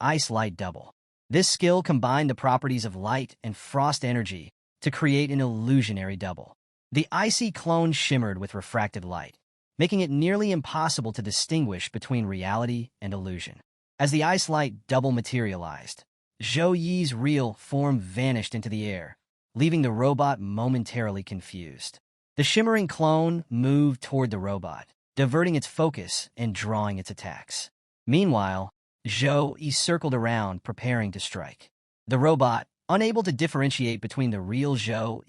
Ice Light Double. This skill combined the properties of light and frost energy to create an illusionary double. The icy clone shimmered with refracted light, making it nearly impossible to distinguish between reality and illusion. As the Ice Light Double materialized, Zhou real form vanished into the air, leaving the robot momentarily confused. The shimmering clone moved toward the robot, diverting its focus and drawing its attacks. Meanwhile, Zhou circled around, preparing to strike. The robot, unable to differentiate between the real Zhou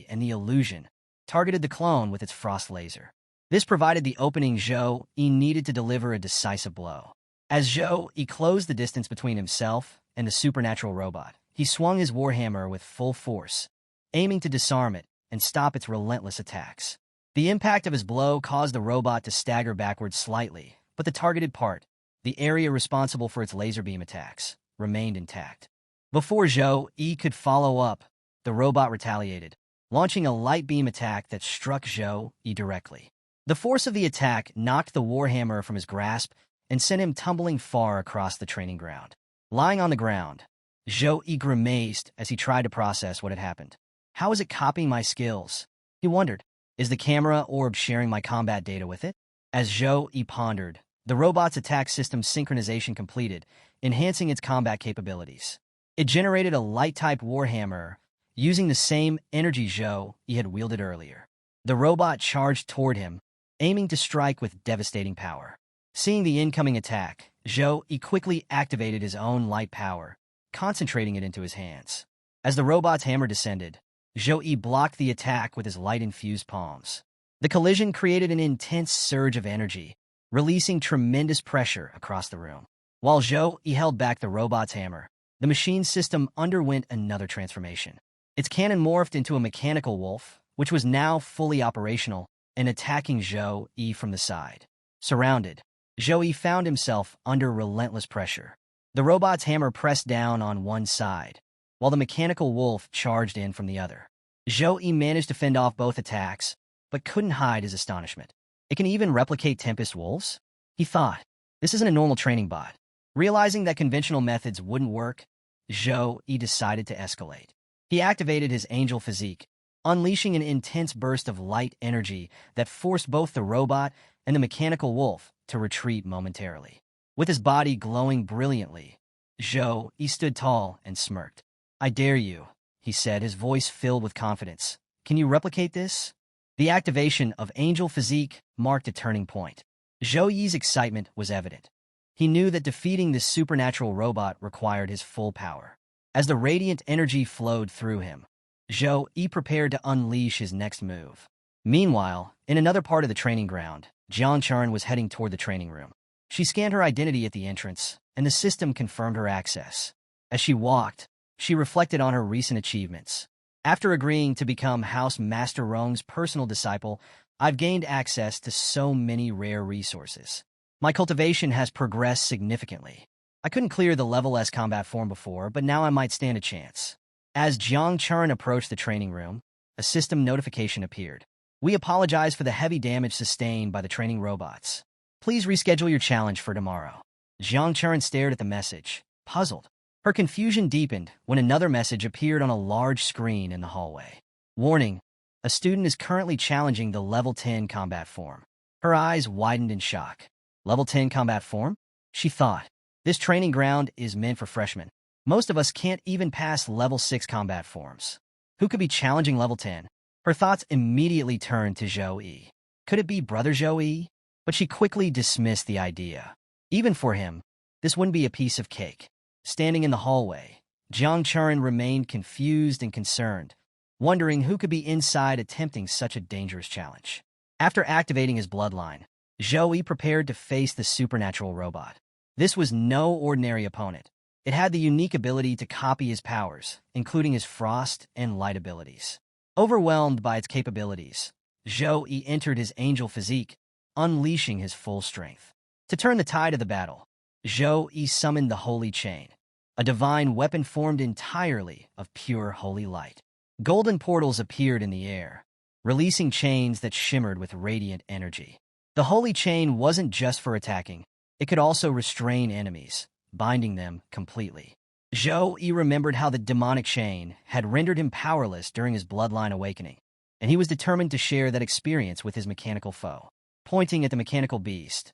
and the illusion, targeted the clone with its frost laser. This provided the opening Zhou needed to deliver a decisive blow. As Zhou closed the distance between himself and the supernatural robot, he swung his warhammer with full force, aiming to disarm it and stop its relentless attacks. The impact of his blow caused the robot to stagger backwards slightly, but the targeted part, the area responsible for its laser beam attacks, remained intact. Before Zhou could follow up, the robot retaliated, launching a light beam attack that struck Zhou directly. The force of the attack knocked the warhammer from his grasp and sent him tumbling far across the training ground. Lying on the ground, Zhou grimaced as he tried to process what had happened. How is it copying my skills? He wondered. Is the camera orb sharing my combat data with it? As Zhou pondered, the robot's attack system synchronization completed, enhancing its combat capabilities. It generated a light-type warhammer, using the same energy Zhou had wielded earlier. The robot charged toward him, aiming to strike with devastating power. Seeing the incoming attack, Zhou quickly activated his own light power, concentrating it into his hands. As the robot's hammer descended, Zhou blocked the attack with his light-infused palms. The collision created an intense surge of energy, releasing tremendous pressure across the room. While Zhou held back the robot's hammer, the machine system underwent another transformation. Its cannon morphed into a mechanical wolf, which was now fully operational and attacking Zhou from the side. Surrounded, Zhou found himself under relentless pressure. The robot's hammer pressed down on one side, while the mechanical wolf charged in from the other. Zhou managed to fend off both attacks, but couldn't hide his astonishment. It can even replicate Tempest Wolves? He thought. This isn't a normal training bot. Realizing that conventional methods wouldn't work, Zhou decided to escalate. He activated his angel physique, unleashing an intense burst of light energy that forced both the robot and the mechanical wolf to retreat momentarily. With his body glowing brilliantly, Zhou stood tall and smirked. "I dare you," he said, his voice filled with confidence. "Can you replicate this?" The activation of Angel Physique marked a turning point. Zhou Yi's excitement was evident. He knew that defeating this supernatural robot required his full power. As the radiant energy flowed through him, Zhou prepared to unleash his next move. Meanwhile, in another part of the training ground, Jiang Chuan was heading toward the training room. She scanned her identity at the entrance, and the system confirmed her access. As she walked, she reflected on her recent achievements. After agreeing to become House Master Rong's personal disciple, I've gained access to so many rare resources. My cultivation has progressed significantly. I couldn't clear the level S combat form before, but now I might stand a chance. As Jiang Chuan approached the training room, a system notification appeared. "We apologize for the heavy damage sustained by the training robots. Please reschedule your challenge for tomorrow." Jiang Chuan stared at the message, puzzled. Her confusion deepened when another message appeared on a large screen in the hallway. "Warning, a student is currently challenging the level 10 combat form." Her eyes widened in shock. Level 10 combat form? She thought. This training ground is meant for freshmen. Most of us can't even pass level 6 combat forms. Who could be challenging level 10? Her thoughts immediately turned to Zhou. Could it be Brother Zhou? But she quickly dismissed the idea. Even for him, this wouldn't be a piece of cake. Standing in the hallway, Jiang Chuan remained confused and concerned, wondering who could be inside attempting such a dangerous challenge. After activating his bloodline, Zhou prepared to face the supernatural robot. This was no ordinary opponent. It had the unique ability to copy his powers, including his frost and light abilities. Overwhelmed by its capabilities, Zhou entered his angel physique, unleashing his full strength. To turn the tide of the battle, Zhou summoned the Holy Chain, a divine weapon formed entirely of pure holy light. Golden portals appeared in the air, releasing chains that shimmered with radiant energy. The Holy Chain wasn't just for attacking, it could also restrain enemies, binding them completely. Zhou remembered how the demonic chain had rendered him powerless during his bloodline awakening, and he was determined to share that experience with his mechanical foe. Pointing at the mechanical beast,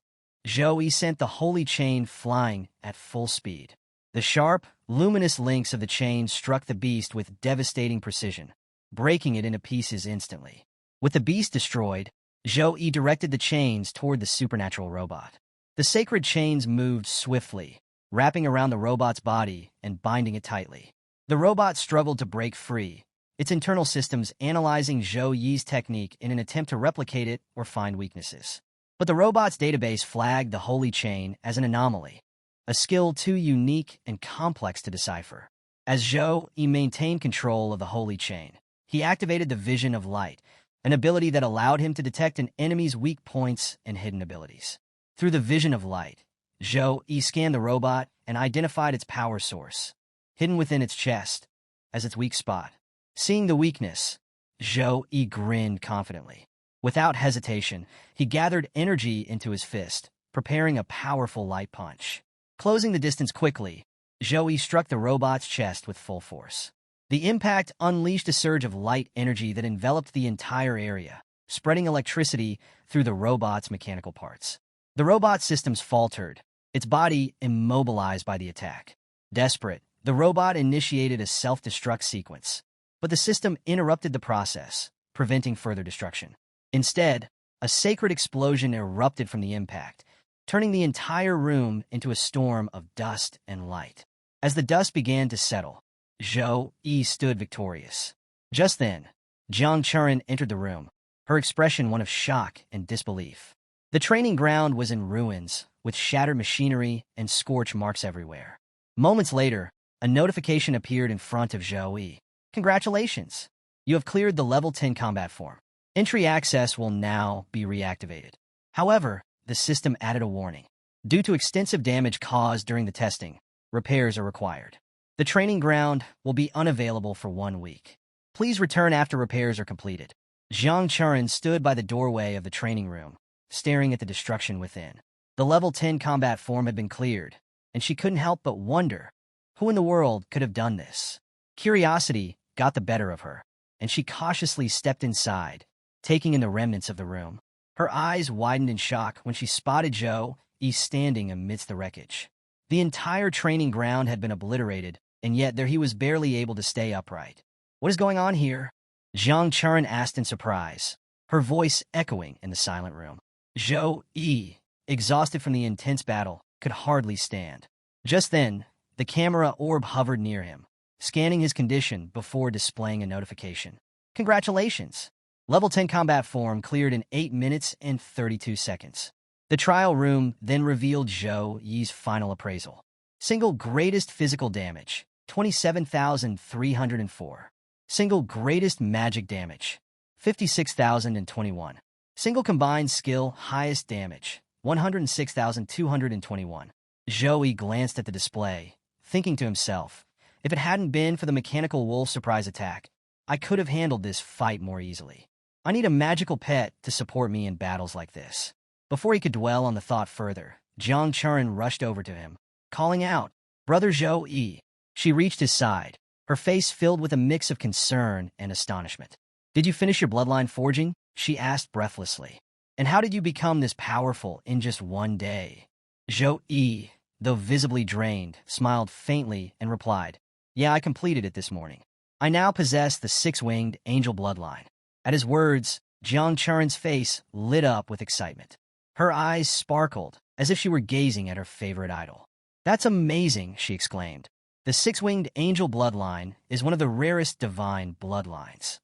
Zhou sent the Holy Chain flying at full speed. The sharp, luminous links of the chain struck the beast with devastating precision, breaking it into pieces instantly. With the beast destroyed, Zhou directed the chains toward the supernatural robot. The sacred chains moved swiftly, wrapping around the robot's body and binding it tightly. The robot struggled to break free, its internal systems analyzing Zhou Yi's technique in an attempt to replicate it or find weaknesses. But the robot's database flagged the Holy Chain as an anomaly, a skill too unique and complex to decipher. As Zhou maintained control of the Holy Chain, he activated the Vision of Light, an ability that allowed him to detect an enemy's weak points and hidden abilities. Through the Vision of Light, Zhou scanned the robot and identified its power source, hidden within its chest, as its weak spot. Seeing the weakness, Zhou grinned confidently. Without hesitation, he gathered energy into his fist, preparing a powerful light punch. Closing the distance quickly, Zhou struck the robot's chest with full force. The impact unleashed a surge of light energy that enveloped the entire area, spreading electricity through the robot's mechanical parts. The robot's systems faltered, its body immobilized by the attack. Desperate, the robot initiated a self-destruct sequence, but the system interrupted the process, preventing further destruction. Instead, a sacred explosion erupted from the impact, turning the entire room into a storm of dust and light. As the dust began to settle, Zhou stood victorious. Just then, Jiang Churin entered the room, her expression one of shock and disbelief. The training ground was in ruins, with shattered machinery and scorch marks everywhere. Moments later, a notification appeared in front of Zhou Yi. Congratulations! You have cleared the level 10 combat form. Entry access will now be reactivated. However, the system added a warning. Due to extensive damage caused during the testing, repairs are required. The training ground will be unavailable for 1 week. Please return after repairs are completed. Jiang Churin stood by the doorway of the training room, staring at the destruction within. The level 10 combat form had been cleared, and she couldn't help but wonder, who in the world could have done this? Curiosity got the better of her, and she cautiously stepped inside, taking in the remnants of the room. Her eyes widened in shock when she spotted Zhou Yi standing amidst the wreckage. The entire training ground had been obliterated, and yet there he was barely able to stay upright. What is going on here? Jiang Churin asked in surprise, her voice echoing in the silent room. Zhou Yi, exhausted from the intense battle, could hardly stand. Just then, the camera orb hovered near him, scanning his condition before displaying a notification. Congratulations! Level 10 combat form cleared in 8 minutes and 32 seconds. The trial room then revealed Zhou Yi's final appraisal. Single greatest physical damage, 27,304. Single greatest magic damage, 56,021. Single combined skill highest damage, 106,221. Zhou Yi glanced at the display, thinking to himself, if it hadn't been for the mechanical wolf surprise attack, I could have handled this fight more easily. I need a magical pet to support me in battles like this. Before he could dwell on the thought further, Jiang Churin rushed over to him, calling out, Brother Zhou Yi. She reached his side, her face filled with a mix of concern and astonishment. Did you finish your bloodline forging? She asked breathlessly. And how did you become this powerful in just 1 day? Zhou Yi, though visibly drained, smiled faintly and replied, Yeah, I completed it this morning. I now possess the 6-winged angel bloodline. At his words, Jiang Churin's face lit up with excitement. Her eyes sparkled, as if she were gazing at her favorite idol. That's amazing, she exclaimed. The 6-winged angel bloodline is one of the rarest divine bloodlines.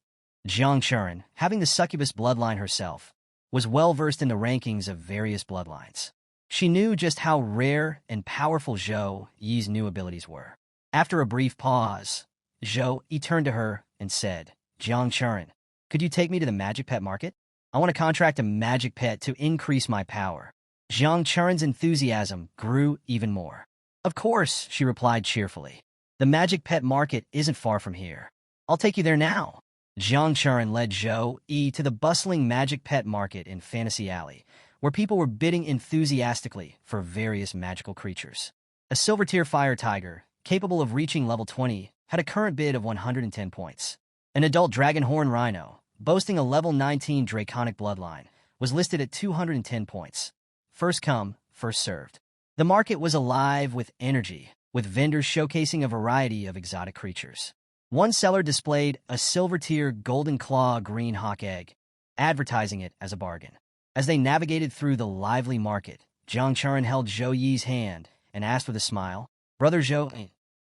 Jiang Churin, having the succubus bloodline herself, was well-versed in the rankings of various bloodlines. She knew just how rare and powerful Zhou Yi's new abilities were. After a brief pause, Zhou Yi turned to her and said, Jiang Churin, could you take me to the magic pet market? I want to contract a magic pet to increase my power. Jiang Churin's enthusiasm grew even more. Of course, she replied cheerfully. The magic pet market isn't far from here. I'll take you there now. Jiang Churin led Zhou Yi to the bustling magic pet market in Fantasy Alley, where people were bidding enthusiastically for various magical creatures. A silver-tier fire tiger, capable of reaching level 20, had a current bid of 110 points. An adult dragonhorn rhino, boasting a level 19 draconic bloodline, was listed at 210 points. First come, first served. The market was alive with energy, with vendors showcasing a variety of exotic creatures. One seller displayed a silver-tier golden claw green hawk egg, advertising it as a bargain. As they navigated through the lively market, Jiang Churin held Zhou Yi's hand and asked with a smile, Brother Zhou,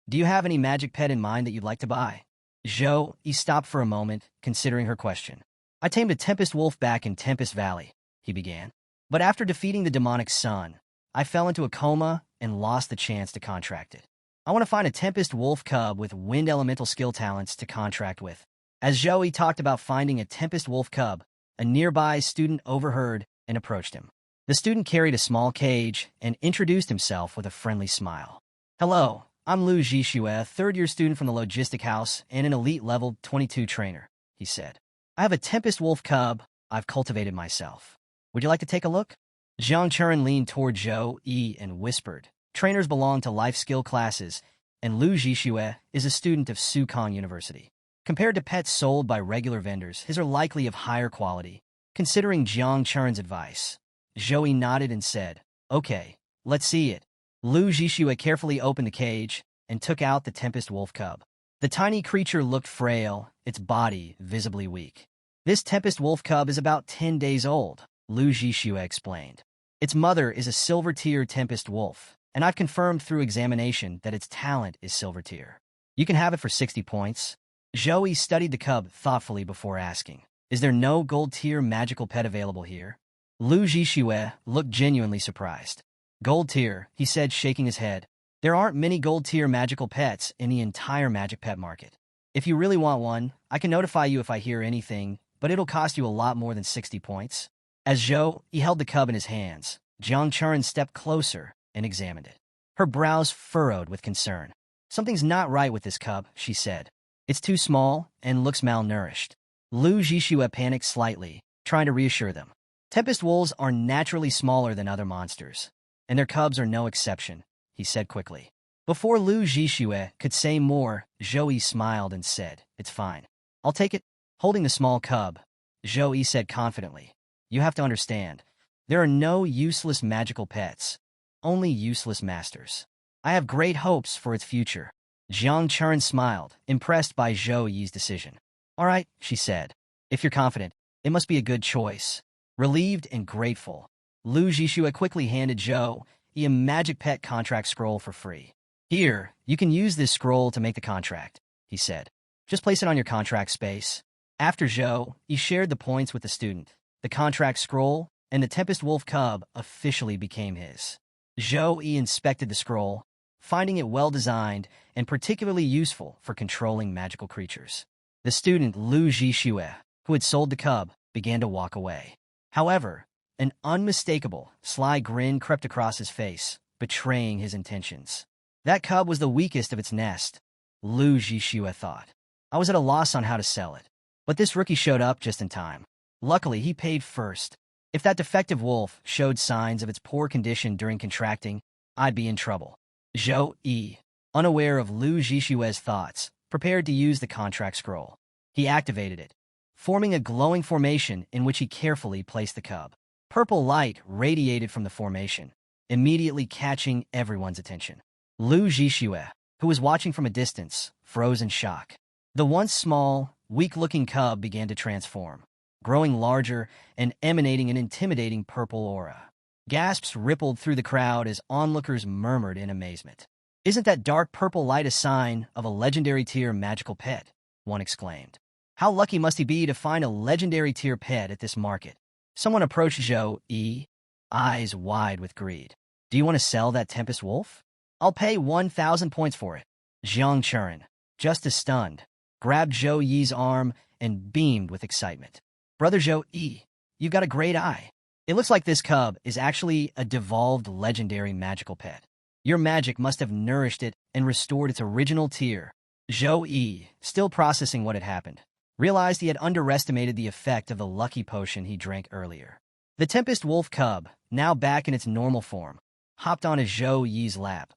do you have any magic pet in mind that you'd like to buy? Zhou Yi stopped for a moment, considering her question. I tamed a Tempest Wolf back in Tempest Valley, he began. But after defeating the demonic sun, I fell into a coma and lost the chance to contract it. I want to find a Tempest Wolf cub with wind elemental skill talents to contract with. As Zhou Yi talked about finding a Tempest Wolf cub, a nearby student overheard and approached him. The student carried a small cage and introduced himself with a friendly smile. Hello, I'm Lu Zhixue, third-year student from the Logistic House and an elite level 22 trainer, he said. I have a Tempest Wolf cub I've cultivated myself. Would you like to take a look? Jiang Churin leaned toward Zhou Yi and whispered, Trainers belong to life skill classes, and Lu Zhixue is a student of Sukong University. Compared to pets sold by regular vendors, his are likely of higher quality. Considering Jiang Churin's advice, Zhou Yi nodded and said, Okay, let's see it. Lu Zhixue carefully opened the cage and took out the Tempest Wolf cub. The tiny creature looked frail, its body visibly weak. This Tempest Wolf cub is about 10 days old, Lu Zhixue explained. Its mother is a silver-tier Tempest Wolf, and I've confirmed through examination that its talent is silver tier. You can have it for 60 points. Zhou Yi studied the cub thoughtfully before asking, "Is there no gold-tier magical pet available here?" Lu Zhixue looked genuinely surprised. "Gold tier," he said, shaking his head. "There aren't many gold-tier magical pets in the entire magic pet market. If you really want one, I can notify you if I hear anything, but it'll cost you a lot more than 60 points." As Zhou Yi held the cub in his hands, Jiang Churen stepped closer and examined it. Her brows furrowed with concern. "Something's not right with this cub," she said. "It's too small and looks malnourished." Lu Zhixue panicked slightly, trying to reassure them. "Tempest wolves are naturally smaller than other monsters, and their cubs are no exception," he said quickly. Before Lu Zhixue could say more, Zhou Yi smiled and said, "It's fine. I'll take it." Holding the small cub, Zhou Yi said confidently, "You have to understand, there are no useless magical pets, only useless masters. I have great hopes for its future." Jiang Churen smiled, impressed by Zhou Yi's decision. "All right," she said. "If you're confident, it must be a good choice." Relieved and grateful, Lu Zhixue quickly handed Zhou Yi a magic pet contract scroll for free. "Here, you can use this scroll to make the contract," he said. "Just place it on your contract space." After Zhou Yi shared the points with the student, the contract scroll and the Tempest Wolf cub officially became his. Zhou Yi inspected the scroll, finding it well-designed and particularly useful for controlling magical creatures. The student, Lu Zhixue, who had sold the cub, began to walk away. However, an unmistakable, sly grin crept across his face, betraying his intentions. That cub was the weakest of its nest, Lu Zhixue thought. I was at a loss on how to sell it. But this rookie showed up just in time. Luckily, he paid first. If that defective wolf showed signs of its poor condition during contracting, I'd be in trouble. Zhou Yi, unaware of Lu Zhixue's thoughts, prepared to use the contract scroll. He activated it, forming a glowing formation in which he carefully placed the cub. Purple light radiated from the formation, immediately catching everyone's attention. Lu Zhixue, who was watching from a distance, froze in shock. The once small, weak-looking cub began to transform, growing larger and emanating an intimidating purple aura. Gasps rippled through the crowd as onlookers murmured in amazement. "Isn't that dark purple light a sign of a legendary tier magical pet?" one exclaimed. "How lucky must he be to find a legendary tier pet at this market?" Someone approached Zhou Yi, eyes wide with greed. "Do you want to sell that Tempest Wolf? I'll pay 1,000 points for it." Jiang Churen, just as stunned, grabbed Zhou Yi's arm and beamed with excitement. "Brother Zhou Yi, you've got a great eye. It looks like this cub is actually a devolved legendary magical pet. Your magic must have nourished it and restored its original tier." Zhou Yi, still processing what had happened, realized he had underestimated the effect of the lucky potion he drank earlier. The Tempest Wolf cub, now back in its normal form, hopped onto Zhou Yi's lap,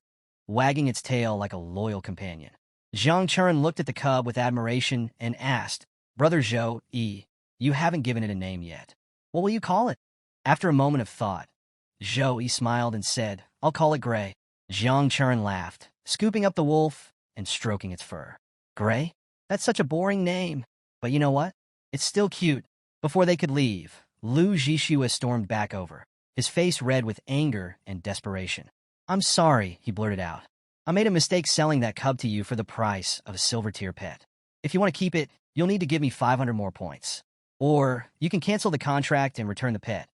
wagging its tail like a loyal companion. Jiang Churen looked at the cub with admiration and asked, "Brother Zhou Yi, you haven't given it a name yet. What will you call it?" After a moment of thought, Zhou Yi smiled and said, "I'll call it Gray." Jiang Churen laughed, scooping up the wolf and stroking its fur. "Gray? That's such a boring name. But you know what? It's still cute." Before they could leave, Lu Zhixue stormed back over, his face red with anger and desperation. "I'm sorry," he blurted out. "I made a mistake selling that cub to you for the price of a silver-tier pet. If you want to keep it, you'll need to give me 500 more points. Or you can cancel the contract and return the pet.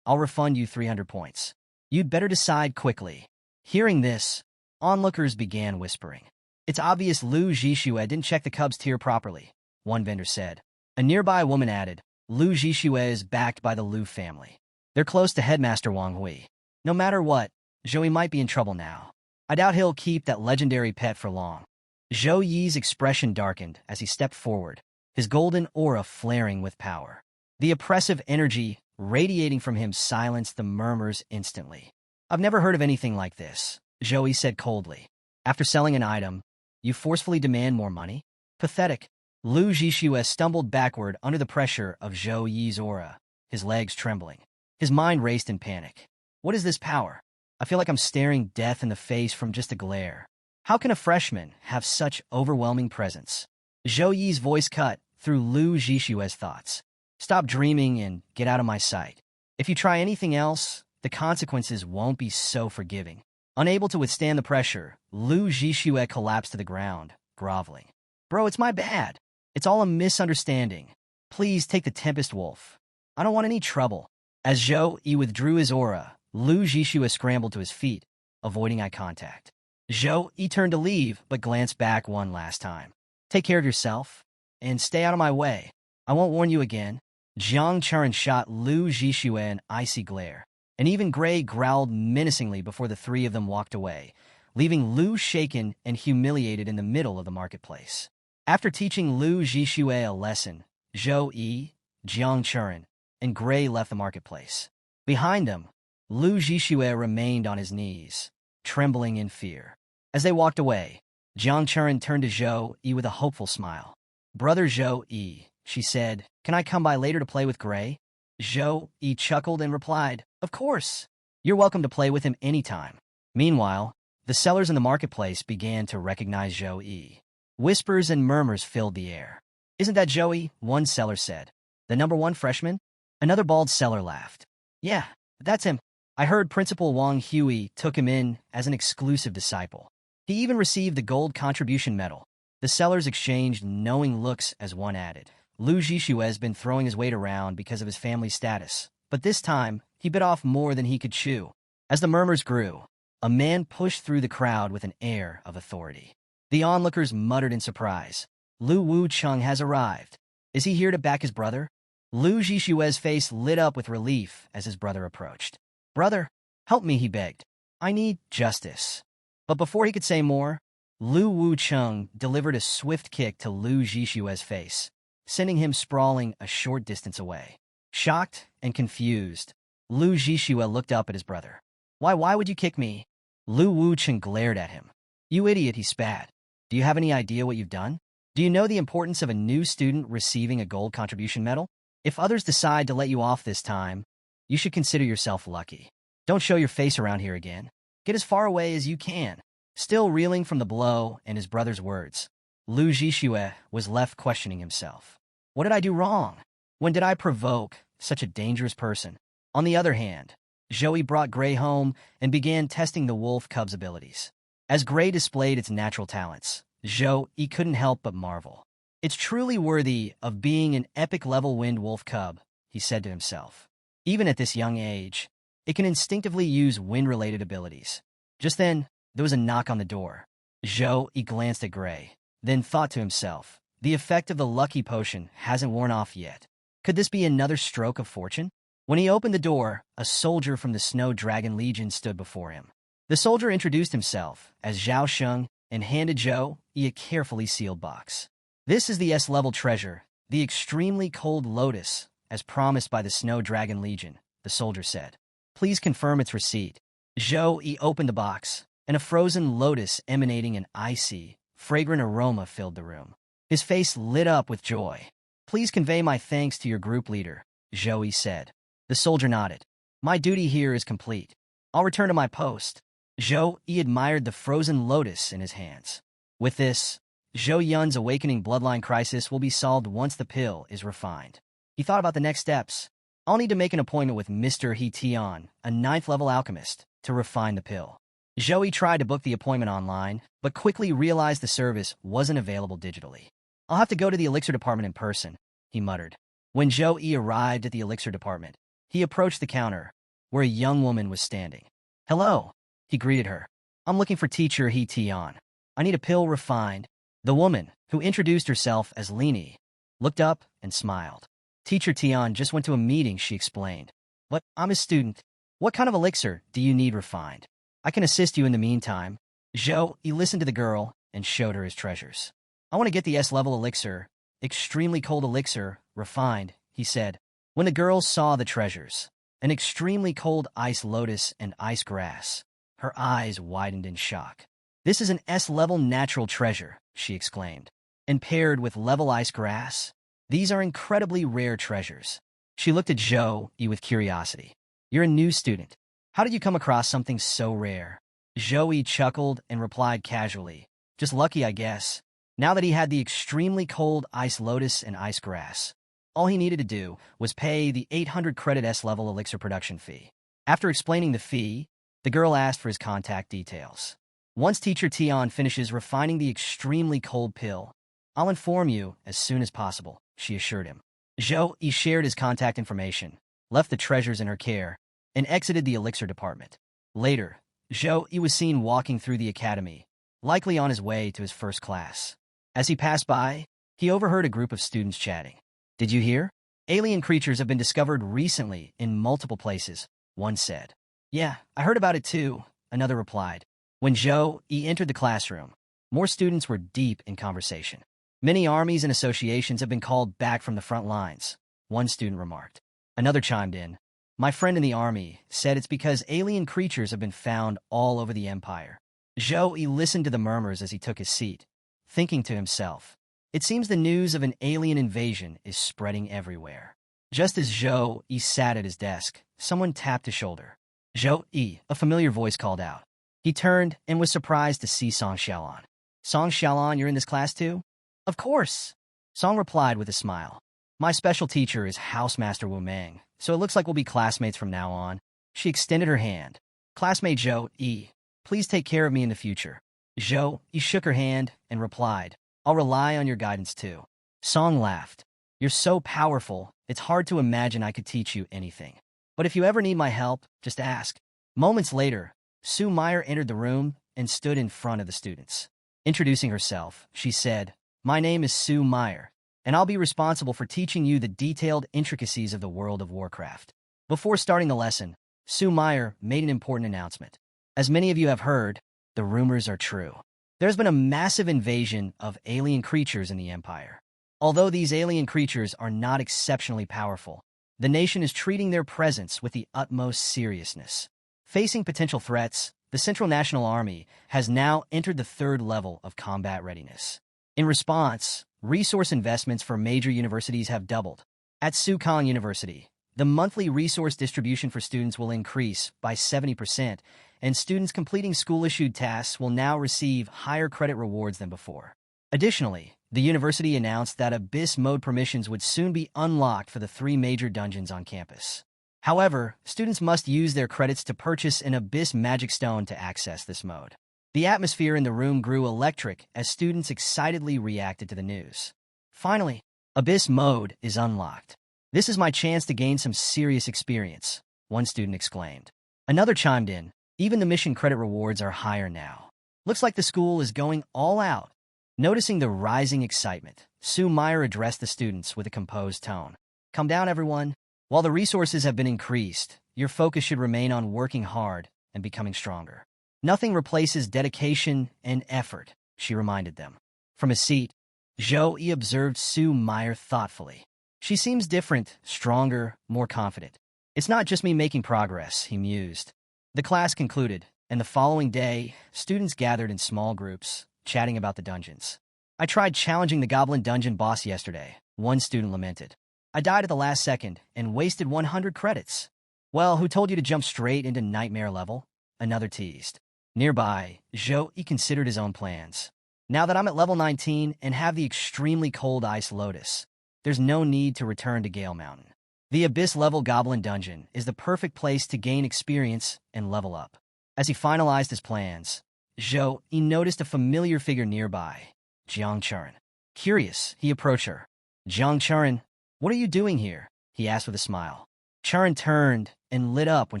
I'll refund you 300 points. You'd better decide quickly." Hearing this, onlookers began whispering. "It's obvious Lu Zhixue didn't check the cub's tier properly," one vendor said. A nearby woman added, "Lu Zhixue is backed by the Lu family. They're close to Headmaster Wang Hui. No matter what, Zhou might be in trouble now. I doubt he'll keep that legendary pet for long." Zhou Yi's expression darkened as he stepped forward, his golden aura flaring with power. The oppressive energy radiating from him silenced the murmurs instantly. "I've never heard of anything like this," Zhou Yi said coldly. "After selling an item, you forcefully demand more money? Pathetic." Lu Zhixue stumbled backward under the pressure of Zhou Yi's aura, his legs trembling. His mind raced in panic. What is this power? I feel like I'm staring death in the face from just a glare. How can a freshman have such overwhelming presence? Zhou Yi's voice cut through Lu Zhixue's thoughts. "Stop dreaming and get out of my sight. If you try anything else, the consequences won't be so forgiving." Unable to withstand the pressure, Lu Zhixue collapsed to the ground, groveling. "Bro, it's my bad. It's all a misunderstanding. Please take the Tempest Wolf. I don't want any trouble. As Zhou Yi withdrew his aura, Lu Zhixue scrambled to his feet, avoiding eye contact. Zhou Yi turned to leave, but glanced back one last time. Take care of yourself, and stay out of my way. I won't warn you again. Jiang Churen shot Lu Zhixue an icy glare, and even Gray growled menacingly before the three of them walked away, leaving Lu shaken and humiliated in the middle of the marketplace. After teaching Lu Zhixue a lesson, Zhou Yi, Jiang Churen, and Gray left the marketplace. Behind them, Lu Zhixue remained on his knees, trembling in fear. As they walked away, Jiang Churen turned to Zhou Yi with a hopeful smile. Brother Zhou Yi, she said, can I come by later to play with Gray? Zhou Yi chuckled and replied, of course. You're welcome to play with him anytime. Meanwhile, the sellers in the marketplace began to recognize Zhou Yi. Whispers and murmurs filled the air. Isn't that Joey? One seller said. The #1 freshman? Another bald seller laughed. Yeah, that's him. I heard Principal Wang Hui took him in as an exclusive disciple. He even received the gold contribution medal. The sellers exchanged knowing looks as one added. Lu Zhixue has been throwing his weight around because of his family status, but this time, he bit off more than he could chew. As the murmurs grew, a man pushed through the crowd with an air of authority. The onlookers muttered in surprise. Lu Wucheng has arrived. Is he here to back his brother? Lu Zhixue's face lit up with relief as his brother approached. Brother, help me, he begged. I need justice. But before he could say more, Lu Wucheng delivered a swift kick to Lu Zhixue's face, sending him sprawling a short distance away. Shocked and confused, Lu Zhixue looked up at his brother. Why would you kick me? Lu Wucheng glared at him. You idiot, he spat. Do you have any idea what you've done? Do you know the importance of a new student receiving a gold contribution medal? If others decide to let you off this time, you should consider yourself lucky. Don't show your face around here again. Get as far away as you can. Still reeling from the blow and his brother's words, Lu Zhixue was left questioning himself. What did I do wrong? When did I provoke such a dangerous person? On the other hand, Joey brought Gray home and began testing the wolf cub's abilities. As Gray displayed its natural talents, Zhou couldn't help but marvel. It's truly worthy of being an epic-level wind wolf cub, he said to himself. Even at this young age, it can instinctively use wind-related abilities. Just then, there was a knock on the door. Zhou glanced at Gray, then thought to himself, the effect of the lucky potion hasn't worn off yet. Could this be another stroke of fortune? When he opened the door, a soldier from the Snow Dragon Legion stood before him. The soldier introduced himself as Zhao Sheng and handed Zhou a carefully sealed box. This is the S-level treasure, the extremely cold lotus, as promised by the Snow Dragon Legion, the soldier said. Please confirm its receipt. Zhou opened the box, and a frozen lotus emanating an icy, fragrant aroma filled the room. His face lit up with joy. Please convey my thanks to your group leader, Zhou said. The soldier nodded. My duty here is complete. I'll return to my post. Zhou admired the frozen lotus in his hands. With this, Zhou Yun's awakening bloodline crisis will be solved once the pill is refined. He thought about the next steps. I'll need to make an appointment with Mr. He Tian, a 9th-level alchemist, to refine the pill. Zhou tried to book the appointment online, but quickly realized the service wasn't available digitally. I'll have to go to the elixir department in person, he muttered. When Zhou arrived at the elixir department, he approached the counter, where a young woman was standing. Hello, he greeted her. I'm looking for teacher He Tian. I need a pill refined. The woman, who introduced herself as Lini, looked up and smiled. Teacher Tian just went to a meeting, she explained. But I'm a student. What kind of elixir do you need refined? I can assist you in the meantime. Zhou listened to the girl and showed her his treasures. I want to get the S-level elixir, extremely cold elixir, refined, he said. When the girl saw the treasures, an extremely cold ice lotus and ice grass, her eyes widened in shock. This is an S-level natural treasure, she exclaimed. And paired with level ice grass, these are incredibly rare treasures. She looked at Zhou with curiosity. You're a new student. How did you come across something so rare? Zhou chuckled and replied casually. Just lucky, I guess. Now that he had the extremely cold ice lotus and ice grass, all he needed to do was pay the 800 credit S-level elixir production fee. After explaining the fee, the girl asked for his contact details. Once Teacher Tian finishes refining the extremely cold pill, I'll inform you as soon as possible, she assured him. Zhou Yi shared his contact information, left the treasures in her care, and exited the elixir department. Later, Zhou Yi was seen walking through the academy, likely on his way to his first class. As he passed by, he overheard a group of students chatting. Did you hear? Alien creatures have been discovered recently in multiple places, one said. Yeah, I heard about it too, another replied. When Zhou Yi entered the classroom, more students were deep in conversation. Many armies and associations have been called back from the front lines, one student remarked. Another chimed in. My friend in the army said it's because alien creatures have been found all over the empire. Zhou Yi listened to the murmurs as he took his seat, thinking to himself, it seems the news of an alien invasion is spreading everywhere. Just as Zhou Yi sat at his desk, someone tapped his shoulder. Zhou Yi, a familiar voice called out. He turned and was surprised to see Song Xiaolan. Song Xiaolan, you're in this class too? Of course. Song replied with a smile. My special teacher is Housemaster Wu Meng, so it looks like we'll be classmates from now on. She extended her hand. Classmate Zhou Yi, please take care of me in the future. Zhou Yi shook her hand and replied, I'll rely on your guidance too. Song laughed. You're so powerful, it's hard to imagine I could teach you anything. But if you ever need my help, just ask. Moments later, Sue Meyer entered the room and stood in front of the students. Introducing herself, she said, My name is Sue Meyer, and I'll be responsible for teaching you the detailed intricacies of the world of Warcraft. Before starting the lesson, Sue Meyer made an important announcement. As many of you have heard, the rumors are true. There's been a massive invasion of alien creatures in the Empire. Although these alien creatures are not exceptionally powerful, the nation is treating their presence with the utmost seriousness. Facing potential threats, the Central National Army has now entered the third level of combat readiness. In response, resource investments for major universities have doubled. At Sukong University, the monthly resource distribution for students will increase by 70%, and students completing school-issued tasks will now receive higher credit rewards than before. Additionally, the university announced that Abyss mode permissions would soon be unlocked for the 3 major dungeons on campus. However, students must use their credits to purchase an Abyss magic stone to access this mode. The atmosphere in the room grew electric as students excitedly reacted to the news. Finally, Abyss mode is unlocked. This is my chance to gain some serious experience, one student exclaimed. Another chimed in, even the mission credit rewards are higher now. Looks like the school is going all out. Noticing the rising excitement, Sue Meyer addressed the students with a composed tone. Calm down, everyone. While the resources have been increased, your focus should remain on working hard and becoming stronger. Nothing replaces dedication and effort, she reminded them. From his seat, Zhou Yi observed Sue Meyer thoughtfully. She seems different, stronger, more confident. It's not just me making progress, he mused. The class concluded, and the following day, students gathered in small groups, chatting about the dungeons. I tried challenging the Goblin Dungeon boss yesterday, one student lamented. I died at the last second and wasted 100 credits. Well, who told you to jump straight into Nightmare level? Another teased. Nearby, Zhou Yi considered his own plans. Now that I'm at level 19 and have the extremely cold Ice Lotus, there's no need to return to Gale Mountain. The Abyss-level Goblin Dungeon is the perfect place to gain experience and level up. As he finalized his plans, Zhou Yi noticed a familiar figure nearby, Jiang Churin. Curious, he approached her. Jiang Churin, what are you doing here? He asked with a smile. Churin turned and lit up when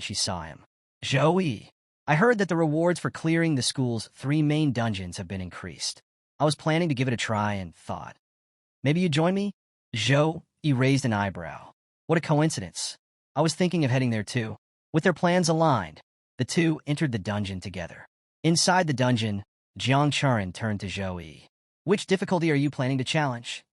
she saw him. Zhou Yi, I heard that the rewards for clearing the school's 3 main dungeons have been increased. I was planning to give it a try and thought, maybe you'd join me? Zhou Yi raised an eyebrow. What a coincidence. I was thinking of heading there too. With their plans aligned, the two entered the dungeon together. Inside the dungeon, Jiang Churin turned to Zhou Yi. Which difficulty are you planning to challenge?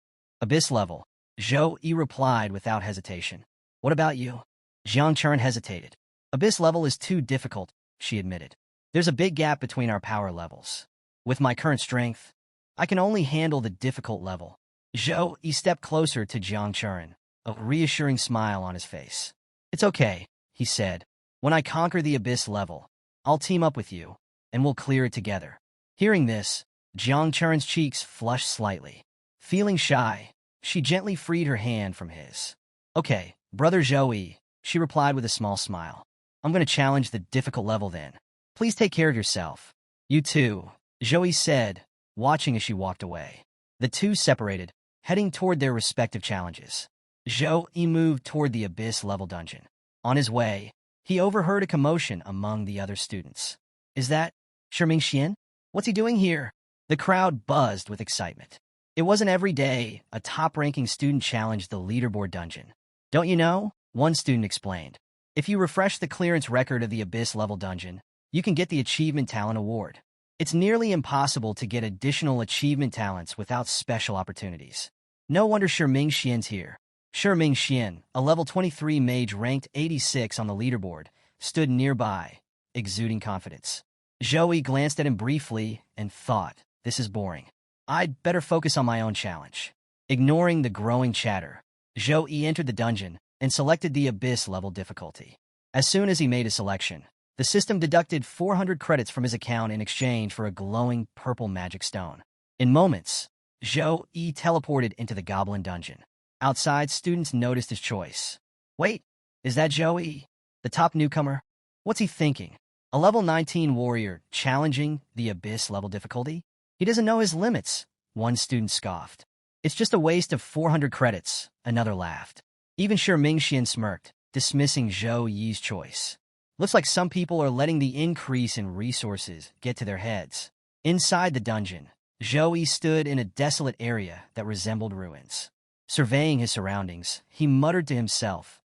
Abyss level. Zhou Yi replied without hesitation. What about you? Jiang Churin hesitated. Abyss level is too difficult, she admitted. There's a big gap between our power levels. With my current strength, I can only handle the difficult level. Zhou Yi stepped closer to Jiang Churin, a reassuring smile on his face. It's okay, he said. When I conquer the Abyss level, I'll team up with you, and we'll clear it together. Hearing this, Jiang Churin's cheeks flushed slightly. Feeling shy, she gently freed her hand from his. Okay, brother Zhou Yi, she replied with a small smile. I'm going to challenge the difficult level then. Please take care of yourself. You too, Zhou Yi said, watching as she walked away. The two separated, heading toward their respective challenges. Zhou Yi moved toward the abyss-level dungeon. On his way, he overheard a commotion among the other students. Is that Shiming Xian? What's he doing here? The crowd buzzed with excitement. It wasn't every day a top-ranking student challenged the leaderboard dungeon. Don't you know? One student explained. If you refresh the clearance record of the abyss-level dungeon, you can get the Achievement Talent Award. It's nearly impossible to get additional achievement talents without special opportunities. No wonder Shiming Xian's here. Shiming Xian, a level 23 mage ranked 86 on the leaderboard, stood nearby, exuding confidence. Zhou Yi glanced at him briefly and thought, this is boring. I'd better focus on my own challenge. Ignoring the growing chatter, Zhou Yi entered the dungeon and selected the abyss-level difficulty. As soon as he made his selection, the system deducted 400 credits from his account in exchange for a glowing purple magic stone. In moments, Zhou Yi teleported into the goblin dungeon. Outside, students noticed his choice. Wait, is that Zhou Yi, the top newcomer? What's he thinking? A level 19 warrior challenging the abyss-level difficulty? He doesn't know his limits, one student scoffed. It's just a waste of 400 credits, another laughed. Even Shiming Xian smirked, dismissing Zhou Yi's choice. Looks like some people are letting the increase in resources get to their heads. Inside the dungeon, Zhou Yi stood in a desolate area that resembled ruins. Surveying his surroundings, he muttered to himself,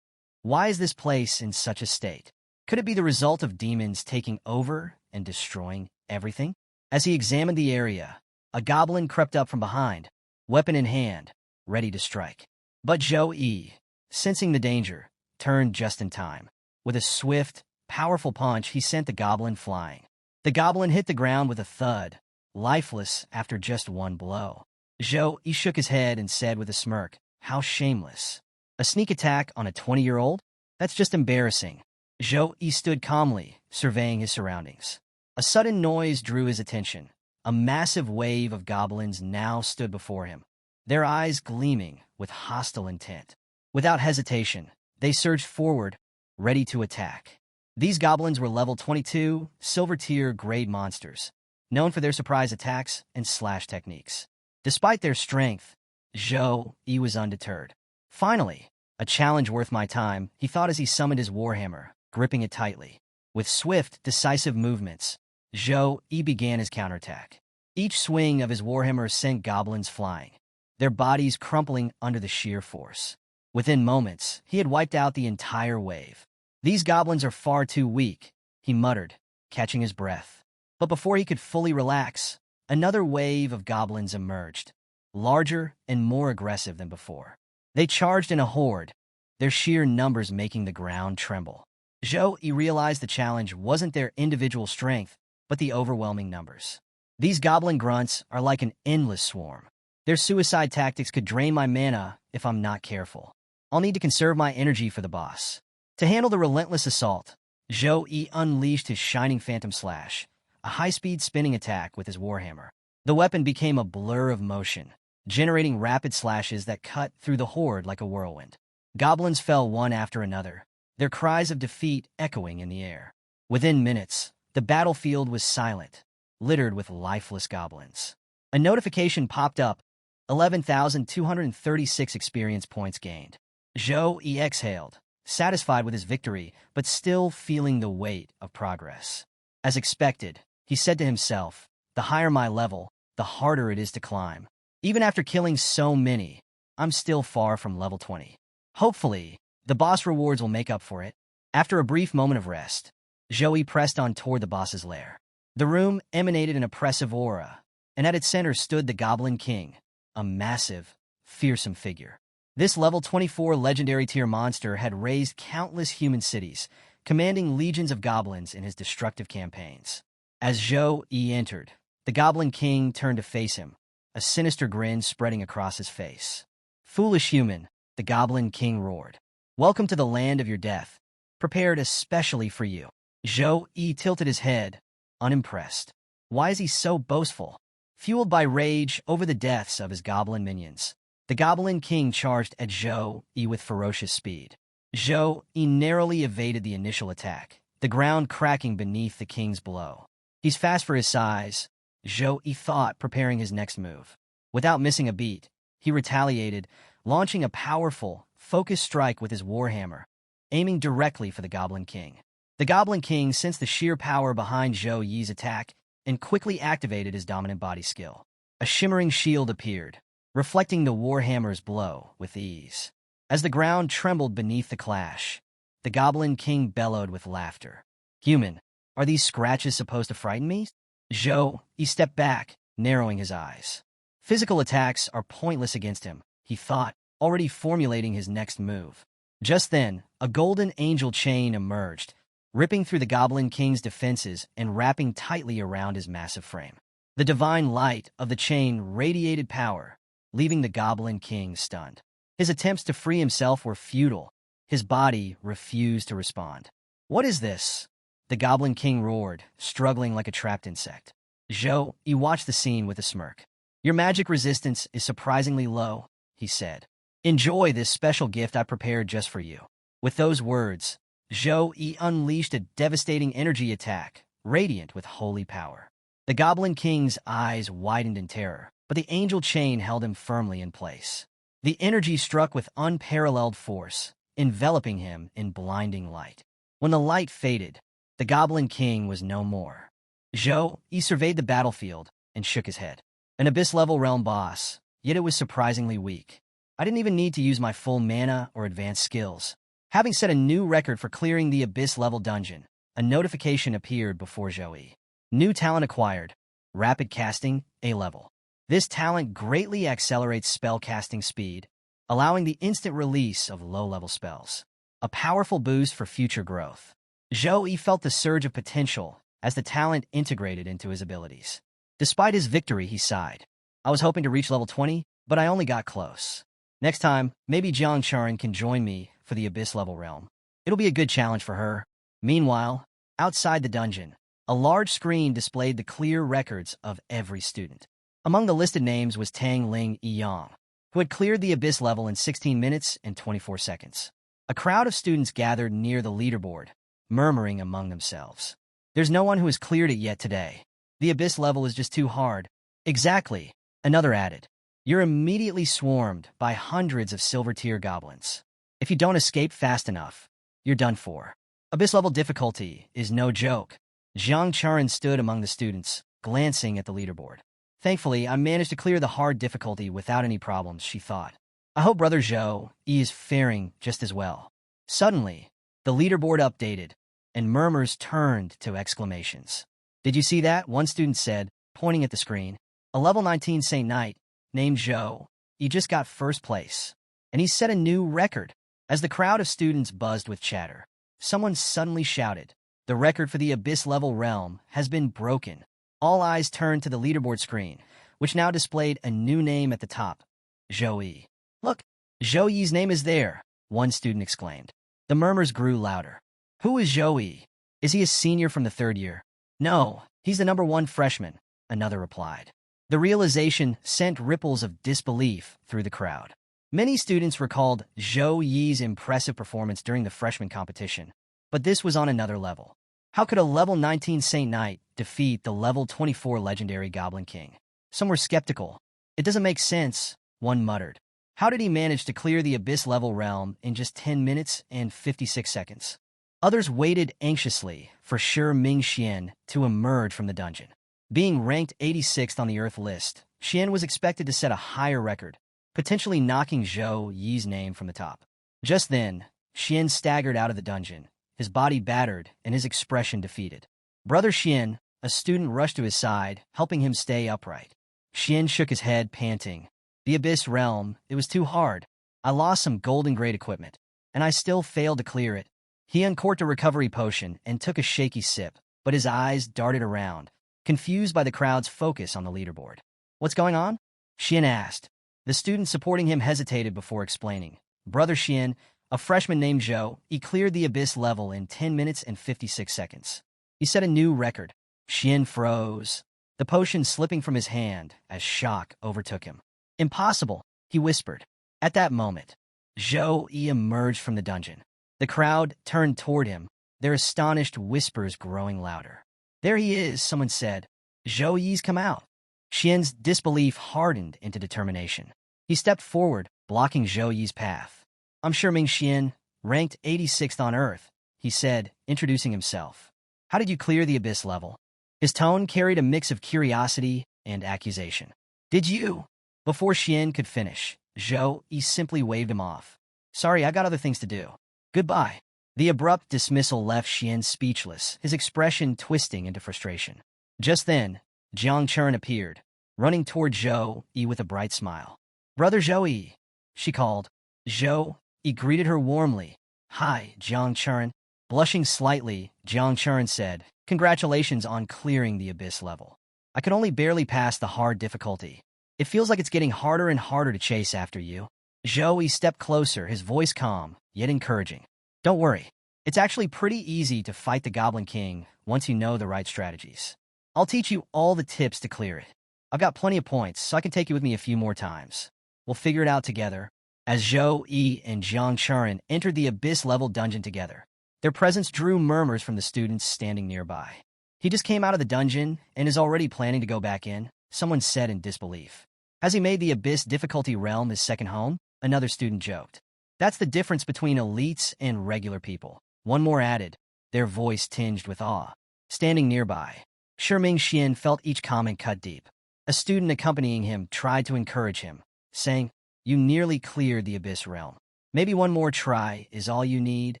why is this place in such a state? Could it be the result of demons taking over and destroying everything? As he examined the area, a goblin crept up from behind, weapon in hand, ready to strike. But Zhou Yi, sensing the danger, turned just in time. With a swift, powerful punch, he sent the goblin flying. The goblin hit the ground with a thud, lifeless after just one blow. Zhou Yi shook his head and said with a smirk, how shameless. A sneak attack on a 20-year-old? That's just embarrassing. Zhou Yi stood calmly, surveying his surroundings. A sudden noise drew his attention. A massive wave of goblins now stood before him, their eyes gleaming with hostile intent. Without hesitation, they surged forward, ready to attack. These goblins were level 22, silver-tier grade monsters, known for their surprise attacks and slash techniques. Despite their strength, Zhou Yi was undeterred. Finally, a challenge worth my time, he thought as he summoned his warhammer, gripping it tightly. With swift, decisive movements, Zhou Yi began his counterattack. Each swing of his warhammer sent goblins flying, their bodies crumpling under the sheer force. Within moments, he had wiped out the entire wave. These goblins are far too weak, he muttered, catching his breath. But before he could fully relax, another wave of goblins emerged, larger and more aggressive than before. They charged in a horde, their sheer numbers making the ground tremble. Zhou Yi realized the challenge wasn't their individual strength, but the overwhelming numbers. These goblin grunts are like an endless swarm. Their suicide tactics could drain my mana if I'm not careful. I'll need to conserve my energy for the boss. To handle the relentless assault, Zhou Yi unleashed his Shining Phantom Slash, a high-speed spinning attack with his warhammer. The weapon became a blur of motion, generating rapid slashes that cut through the horde like a whirlwind. Goblins fell one after another, their cries of defeat echoing in the air. Within minutes, the battlefield was silent, littered with lifeless goblins. A notification popped up, 11,236 experience points gained. Zhou Yi exhaled, satisfied with his victory, but still feeling the weight of progress. As expected, he said to himself, the higher my level, the harder it is to climb. Even after killing so many, I'm still far from level 20. Hopefully, the boss rewards will make up for it. After a brief moment of rest, Zhou Yi pressed on toward the boss's lair. The room emanated an oppressive aura, and at its center stood the Goblin King, a massive, fearsome figure. This level 24 legendary tier monster had raised countless human cities, commanding legions of goblins in his destructive campaigns. As Zhou Yi entered, the Goblin King turned to face him, a sinister grin spreading across his face. Foolish human, the Goblin King roared. Welcome to the land of your death, prepared especially for you. Zhou Yi tilted his head, unimpressed. Why is he so boastful? Fueled by rage over the deaths of his goblin minions, the Goblin King charged at Zhou Yi with ferocious speed. Zhou Yi narrowly evaded the initial attack, the ground cracking beneath the king's blow. He's fast for his size, Zhou Yi thought, preparing his next move. Without missing a beat, he retaliated, launching a powerful, focused strike with his warhammer, aiming directly for the Goblin King. The Goblin King sensed the sheer power behind Zhou Yi's attack and quickly activated his dominant body skill. A shimmering shield appeared, reflecting the warhammer's blow with ease. As the ground trembled beneath the clash, the Goblin King bellowed with laughter. "Human, are these scratches supposed to frighten me?" Zhou Yi stepped back, narrowing his eyes. Physical attacks are pointless against him, he thought, already formulating his next move. Just then, a golden angel chain emerged, ripping through the Goblin King's defenses and wrapping tightly around his massive frame. The divine light of the chain radiated power, leaving the Goblin King stunned. His attempts to free himself were futile. His body refused to respond. "What is this?" the Goblin King roared, struggling like a trapped insect. Zhou Yi watched the scene with a smirk. "Your magic resistance is surprisingly low," he said. "Enjoy this special gift I prepared just for you." With those words, Zhou Yi unleashed a devastating energy attack, radiant with holy power. The Goblin King's eyes widened in terror, but the angel chain held him firmly in place. The energy struck with unparalleled force, enveloping him in blinding light. When the light faded, the Goblin King was no more. Zhou Yi surveyed the battlefield and shook his head. An abyss-level realm boss, yet it was surprisingly weak. I didn't even need to use my full mana or advanced skills. Having set a new record for clearing the abyss-level dungeon, a notification appeared before Zhou Yi. New talent acquired. Rapid casting, A level. This talent greatly accelerates spell casting speed, allowing the instant release of low-level spells. A powerful boost for future growth. Zhou Yi felt the surge of potential as the talent integrated into his abilities. Despite his victory, he sighed. "I was hoping to reach level 20, but I only got close. Next time, maybe Jiang Charan can join me for the abyss-level realm. It'll be a good challenge for her." Meanwhile, outside the dungeon, a large screen displayed the clear records of every student. Among the listed names was Tang Ling Yiyang, who had cleared the abyss level in 16 minutes and 24 seconds. A crowd of students gathered near the leaderboard, murmuring among themselves. "There's no one who has cleared it yet today. The abyss level is just too hard." "Exactly," another added. "You're immediately swarmed by hundreds of silver-tier goblins. If you don't escape fast enough, you're done for. Abyss-level difficulty is no joke." Jiang Charan stood among the students, glancing at the leaderboard. "Thankfully, I managed to clear the hard difficulty without any problems," she thought. "I hope Brother Zhou Yi is faring just as well." Suddenly, the leaderboard updated, and murmurs turned to exclamations. "Did you see that?" one student said, pointing at the screen. "A level 19 Saint Knight, named Zhou Yi, just got first place, and he set a new record." As the crowd of students buzzed with chatter, someone suddenly shouted, "The record for the abyss-level realm has been broken." All eyes turned to the leaderboard screen, which now displayed a new name at the top, Zhou Yi. "Look, Zhou Yi's name is there," one student exclaimed. The murmurs grew louder. "Who is Zhou Yi? Is he a senior from the third year?" "No, he's the #1 freshman," another replied. The realization sent ripples of disbelief through the crowd. Many students recalled Zhou Yi's impressive performance during the freshman competition, but this was on another level. How could a level 19 Saint Knight defeat the level 24 legendary Goblin King? Some were skeptical. "It doesn't make sense," one muttered. "How did he manage to clear the abyss-level realm in just 10 minutes and 56 seconds? Others waited anxiously for Shi Ming Xian to emerge from the dungeon. Being ranked 86th on the Earth list, Xian was expected to set a higher record, potentially knocking Zhou Yi's name from the top. Just then, Xian staggered out of the dungeon, his body battered and his expression defeated. Brother Xian, a student, rushed to his side, helping him stay upright. Xian shook his head, panting. "The Abyss Realm, it was too hard. I lost some golden-grade equipment, and I still failed to clear it." He uncorked a recovery potion and took a shaky sip, but his eyes darted around, confused by the crowd's focus on the leaderboard. "What's going on?" Xian asked. The student supporting him hesitated before explaining. "Brother Xian, a freshman named Zhou, he cleared the Abyss level in 10 minutes and 56 seconds. He set a new record." Xian froze, the potion slipping from his hand as shock overtook him. "Impossible," he whispered. At that moment, Zhou Yi emerged from the dungeon. The crowd turned toward him, their astonished whispers growing louder. "There he is," someone said. "Zhou Yi's come out." Xian's disbelief hardened into determination. He stepped forward, blocking Zhou Yi's path. "I'm sure Ming Xian, ranked 86th on Earth," he said, introducing himself. "How did you clear the Abyss level?" His tone carried a mix of curiosity and accusation. "Did you?" Before Xian could finish, Zhou Yi simply waved him off. "Sorry, I got other things to do. Goodbye." The abrupt dismissal left Xian speechless, his expression twisting into frustration. Just then, Jiang Churen appeared, running toward Zhou Yi with a bright smile. "Brother Zhou Yi," she called. Zhou Yi greeted her warmly. "Hi, Jiang Churen." Blushing slightly, Jiang Churen said, "Congratulations on clearing the Abyss level. I could only barely pass the hard difficulty. It feels like it's getting harder and harder to chase after you." Zhou Yi stepped closer, his voice calm, yet encouraging. "Don't worry. It's actually pretty easy to fight the Goblin King once you know the right strategies. I'll teach you all the tips to clear it. I've got plenty of points, so I can take you with me a few more times. We'll figure it out together." As Zhou Yi and Jiang Churen entered the Abyss-level dungeon together, their presence drew murmurs from the students standing nearby. "He just came out of the dungeon and is already planning to go back in," someone said in disbelief. "Has he made the Abyss difficulty realm his second home?" another student joked. "That's the difference between elites and regular people," one more added, their voice tinged with awe. Standing nearby, Ming Xian felt each comment cut deep. A student accompanying him tried to encourage him, saying, "You nearly cleared the Abyss realm. Maybe one more try is all you need."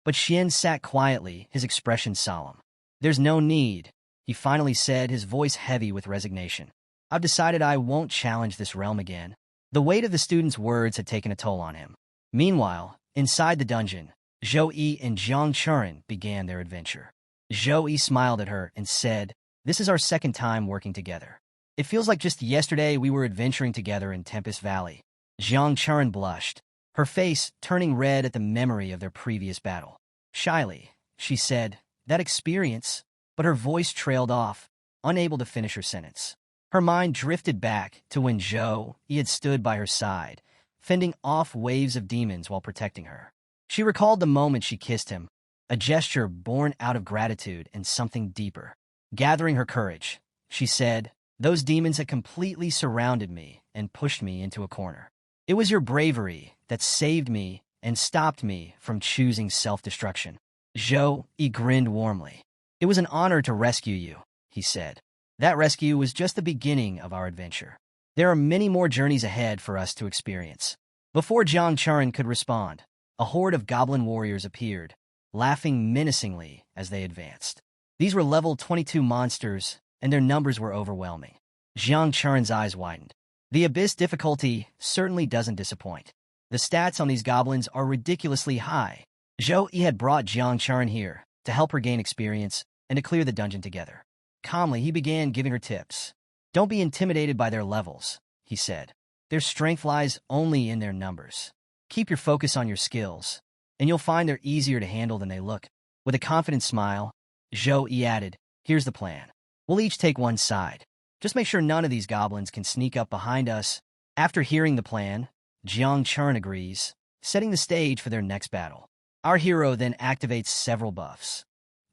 But Xian sat quietly, his expression solemn. "There's no need," he finally said, his voice heavy with resignation. "I've decided I won't challenge this realm again." The weight of the student's words had taken a toll on him. Meanwhile, inside the dungeon, Zhou Yi and Jiang Churen began their adventure. Zhou Yi smiled at her and said, "This is our second time working together. It feels like just yesterday we were adventuring together in Tempest Valley." Jiang Churen blushed, her face turning red at the memory of their previous battle. Shyly, she said, "That experience," but her voice trailed off, unable to finish her sentence. Her mind drifted back to when Zhou Yi had stood by her side, fending off waves of demons while protecting her. She recalled the moment she kissed him, a gesture born out of gratitude and something deeper. Gathering her courage, she said, "Those demons had completely surrounded me and pushed me into a corner. It was your bravery that saved me and stopped me from choosing self-destruction." Zhou Yi grinned warmly. "It was an honor to rescue you," he said. "That rescue was just the beginning of our adventure. There are many more journeys ahead for us to experience." Before Jiang Churen could respond, a horde of goblin warriors appeared, laughing menacingly as they advanced. These were level 22 monsters, and their numbers were overwhelming. Jiang Churen's eyes widened. The Abyss difficulty certainly doesn't disappoint. The stats on these goblins are ridiculously high. Zhou Yi had brought Jiang Churen here to help her gain experience and to clear the dungeon together. Calmly, he began giving her tips. "Don't be intimidated by their levels," he said. "Their strength lies only in their numbers. Keep your focus on your skills, and you'll find they're easier to handle than they look." With a confident smile, Zhou Yi added, "Here's the plan. We'll each take one side. Just make sure none of these goblins can sneak up behind us." After hearing the plan, Jiang Churen agrees, setting the stage for their next battle. Our hero then activates several buffs: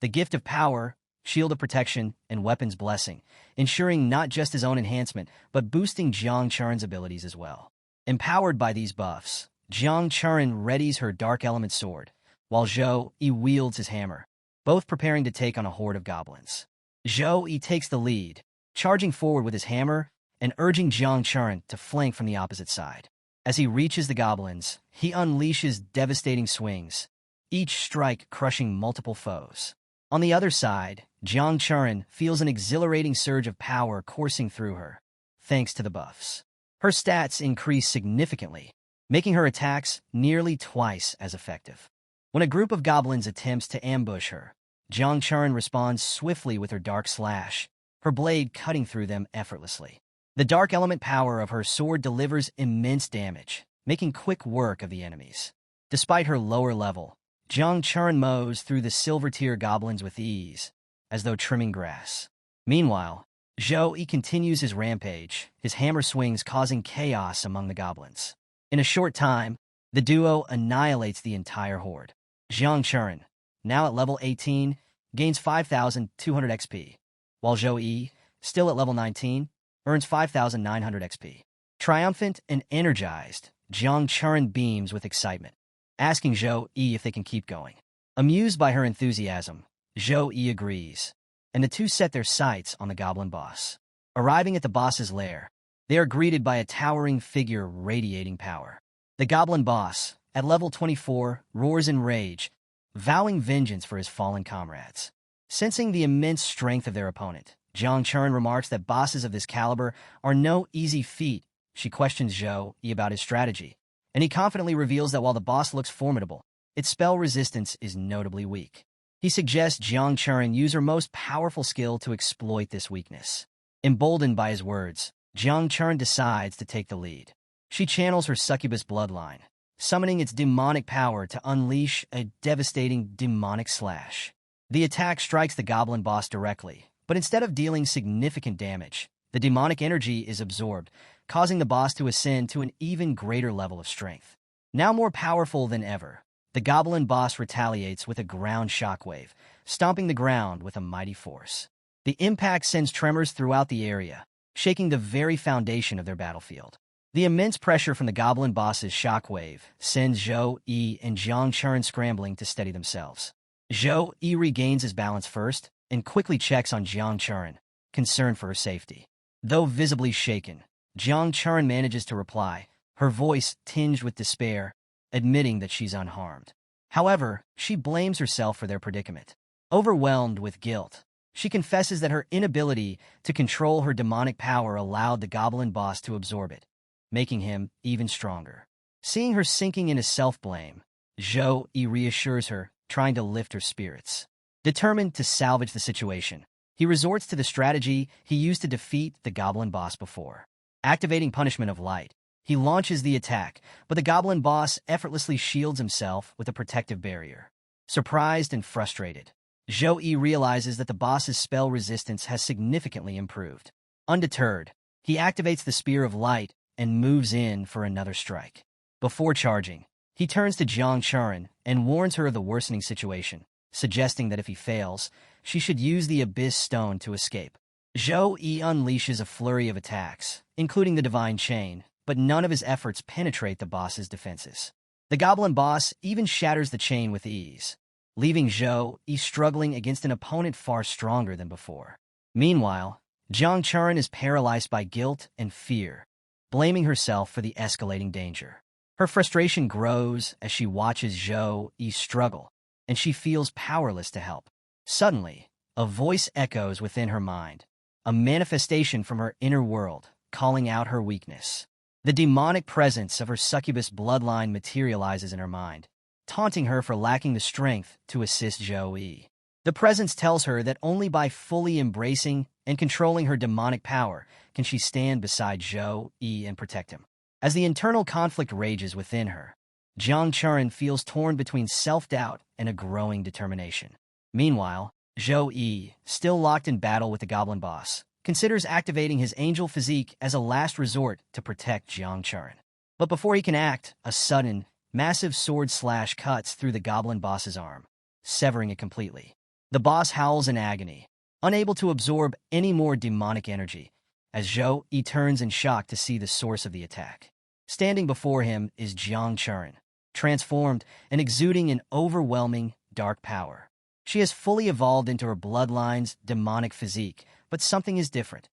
the Gift of Power, Shield of Protection, and Weapons Blessing, ensuring not just his own enhancement, but boosting Jiang Churen's abilities as well. Empowered by these buffs, Jiang Churen readies her Dark Element Sword, while Zhou Yi wields his hammer, both preparing to take on a horde of goblins. Zhou Yi takes the lead, charging forward with his hammer and urging Jiang Churen to flank from the opposite side. As he reaches the goblins, he unleashes devastating swings, each strike crushing multiple foes. On the other side, Jiang Churen feels an exhilarating surge of power coursing through her, thanks to the buffs. Her stats increase significantly, making her attacks nearly twice as effective. When a group of goblins attempts to ambush her, Jiang Churen responds swiftly with her Dark Slash, her blade cutting through them effortlessly. The dark element power of her sword delivers immense damage, making quick work of the enemies. Despite her lower level, Jiang Churen mows through the silver-tier goblins with ease, as though trimming grass. Meanwhile, Zhou Yi continues his rampage, his hammer swings causing chaos among the goblins. In a short time, the duo annihilates the entire horde. Jiang Churen, now at level 18, gains 5,200 XP, while Zhou Yi, still at level 19, earns 5,900 XP. Triumphant and energized, Jiang Churen beams with excitement, asking Zhou Yi if they can keep going. Amused by her enthusiasm, Zhou Yi agrees, and the two set their sights on the goblin boss. Arriving at the boss's lair, they are greeted by a towering figure radiating power. The goblin boss, at level 24, roars in rage, vowing vengeance for his fallen comrades. Sensing the immense strength of their opponent, Jiang Churen remarks that bosses of this caliber are no easy feat. She questions Zhou Yi about his strategy, and he confidently reveals that while the boss looks formidable, its spell resistance is notably weak. He suggests Jiang Churen use her most powerful skill to exploit this weakness. Emboldened by his words, Jiang Churen decides to take the lead. She channels her succubus bloodline, summoning its demonic power to unleash a devastating demonic slash. The attack strikes the goblin boss directly, but instead of dealing significant damage, the demonic energy is absorbed, causing the boss to ascend to an even greater level of strength. Now more powerful than ever, the goblin boss retaliates with a ground shockwave, stomping the ground with a mighty force. The impact sends tremors throughout the area, shaking the very foundation of their battlefield. The immense pressure from the goblin boss's shockwave sends Zhou Yi and Jiang Churen scrambling to steady themselves. Zhou Yi regains his balance first and quickly checks on Jiang Churen, concerned for her safety. Though visibly shaken, Jiang Churen manages to reply, her voice tinged with despair, admitting that she's unharmed. However, she blames herself for their predicament. Overwhelmed with guilt, she confesses that her inability to control her demonic power allowed the goblin boss to absorb it, making him even stronger. Seeing her sinking into self-blame, Zhou Yi reassures her, trying to lift her spirits. Determined to salvage the situation, he resorts to the strategy he used to defeat the goblin boss before. Activating Punishment of Light, he launches the attack, but the goblin boss effortlessly shields himself with a protective barrier. Surprised and frustrated, Zhou Yi realizes that the boss's spell resistance has significantly improved. Undeterred, he activates the Spear of Light and moves in for another strike. Before charging, he turns to Jiang Churen and warns her of the worsening situation, suggesting that if he fails, she should use the Abyss Stone to escape. Zhou Yi unleashes a flurry of attacks, including the Divine Chain, but none of his efforts penetrate the boss's defenses. The goblin boss even shatters the chain with ease, leaving Zhou Yi struggling against an opponent far stronger than before. Meanwhile, Jiang Churen is paralyzed by guilt and fear, blaming herself for the escalating danger. Her frustration grows as she watches Zhou Yi struggle, and she feels powerless to help. Suddenly, a voice echoes within her mind, a manifestation from her inner world, calling out her weakness. The demonic presence of her succubus bloodline materializes in her mind, taunting her for lacking the strength to assist Zhou Yi. The presence tells her that only by fully embracing and controlling her demonic power can she stand beside Zhou Yi and protect him. As the internal conflict rages within her, Jiang Churen feels torn between self-doubt and a growing determination. Meanwhile, Zhou Yi, still locked in battle with the goblin boss, considers activating his angel physique as a last resort to protect Jiang Churen. But before he can act, a sudden, massive sword slash cuts through the goblin boss's arm, severing it completely. The boss howls in agony, unable to absorb any more demonic energy, as Zhou Yi turns in shock to see the source of the attack. Standing before him is Jiang Churen, transformed and exuding an overwhelming, dark power. She has fully evolved into her bloodline's demonic physique, but something is different.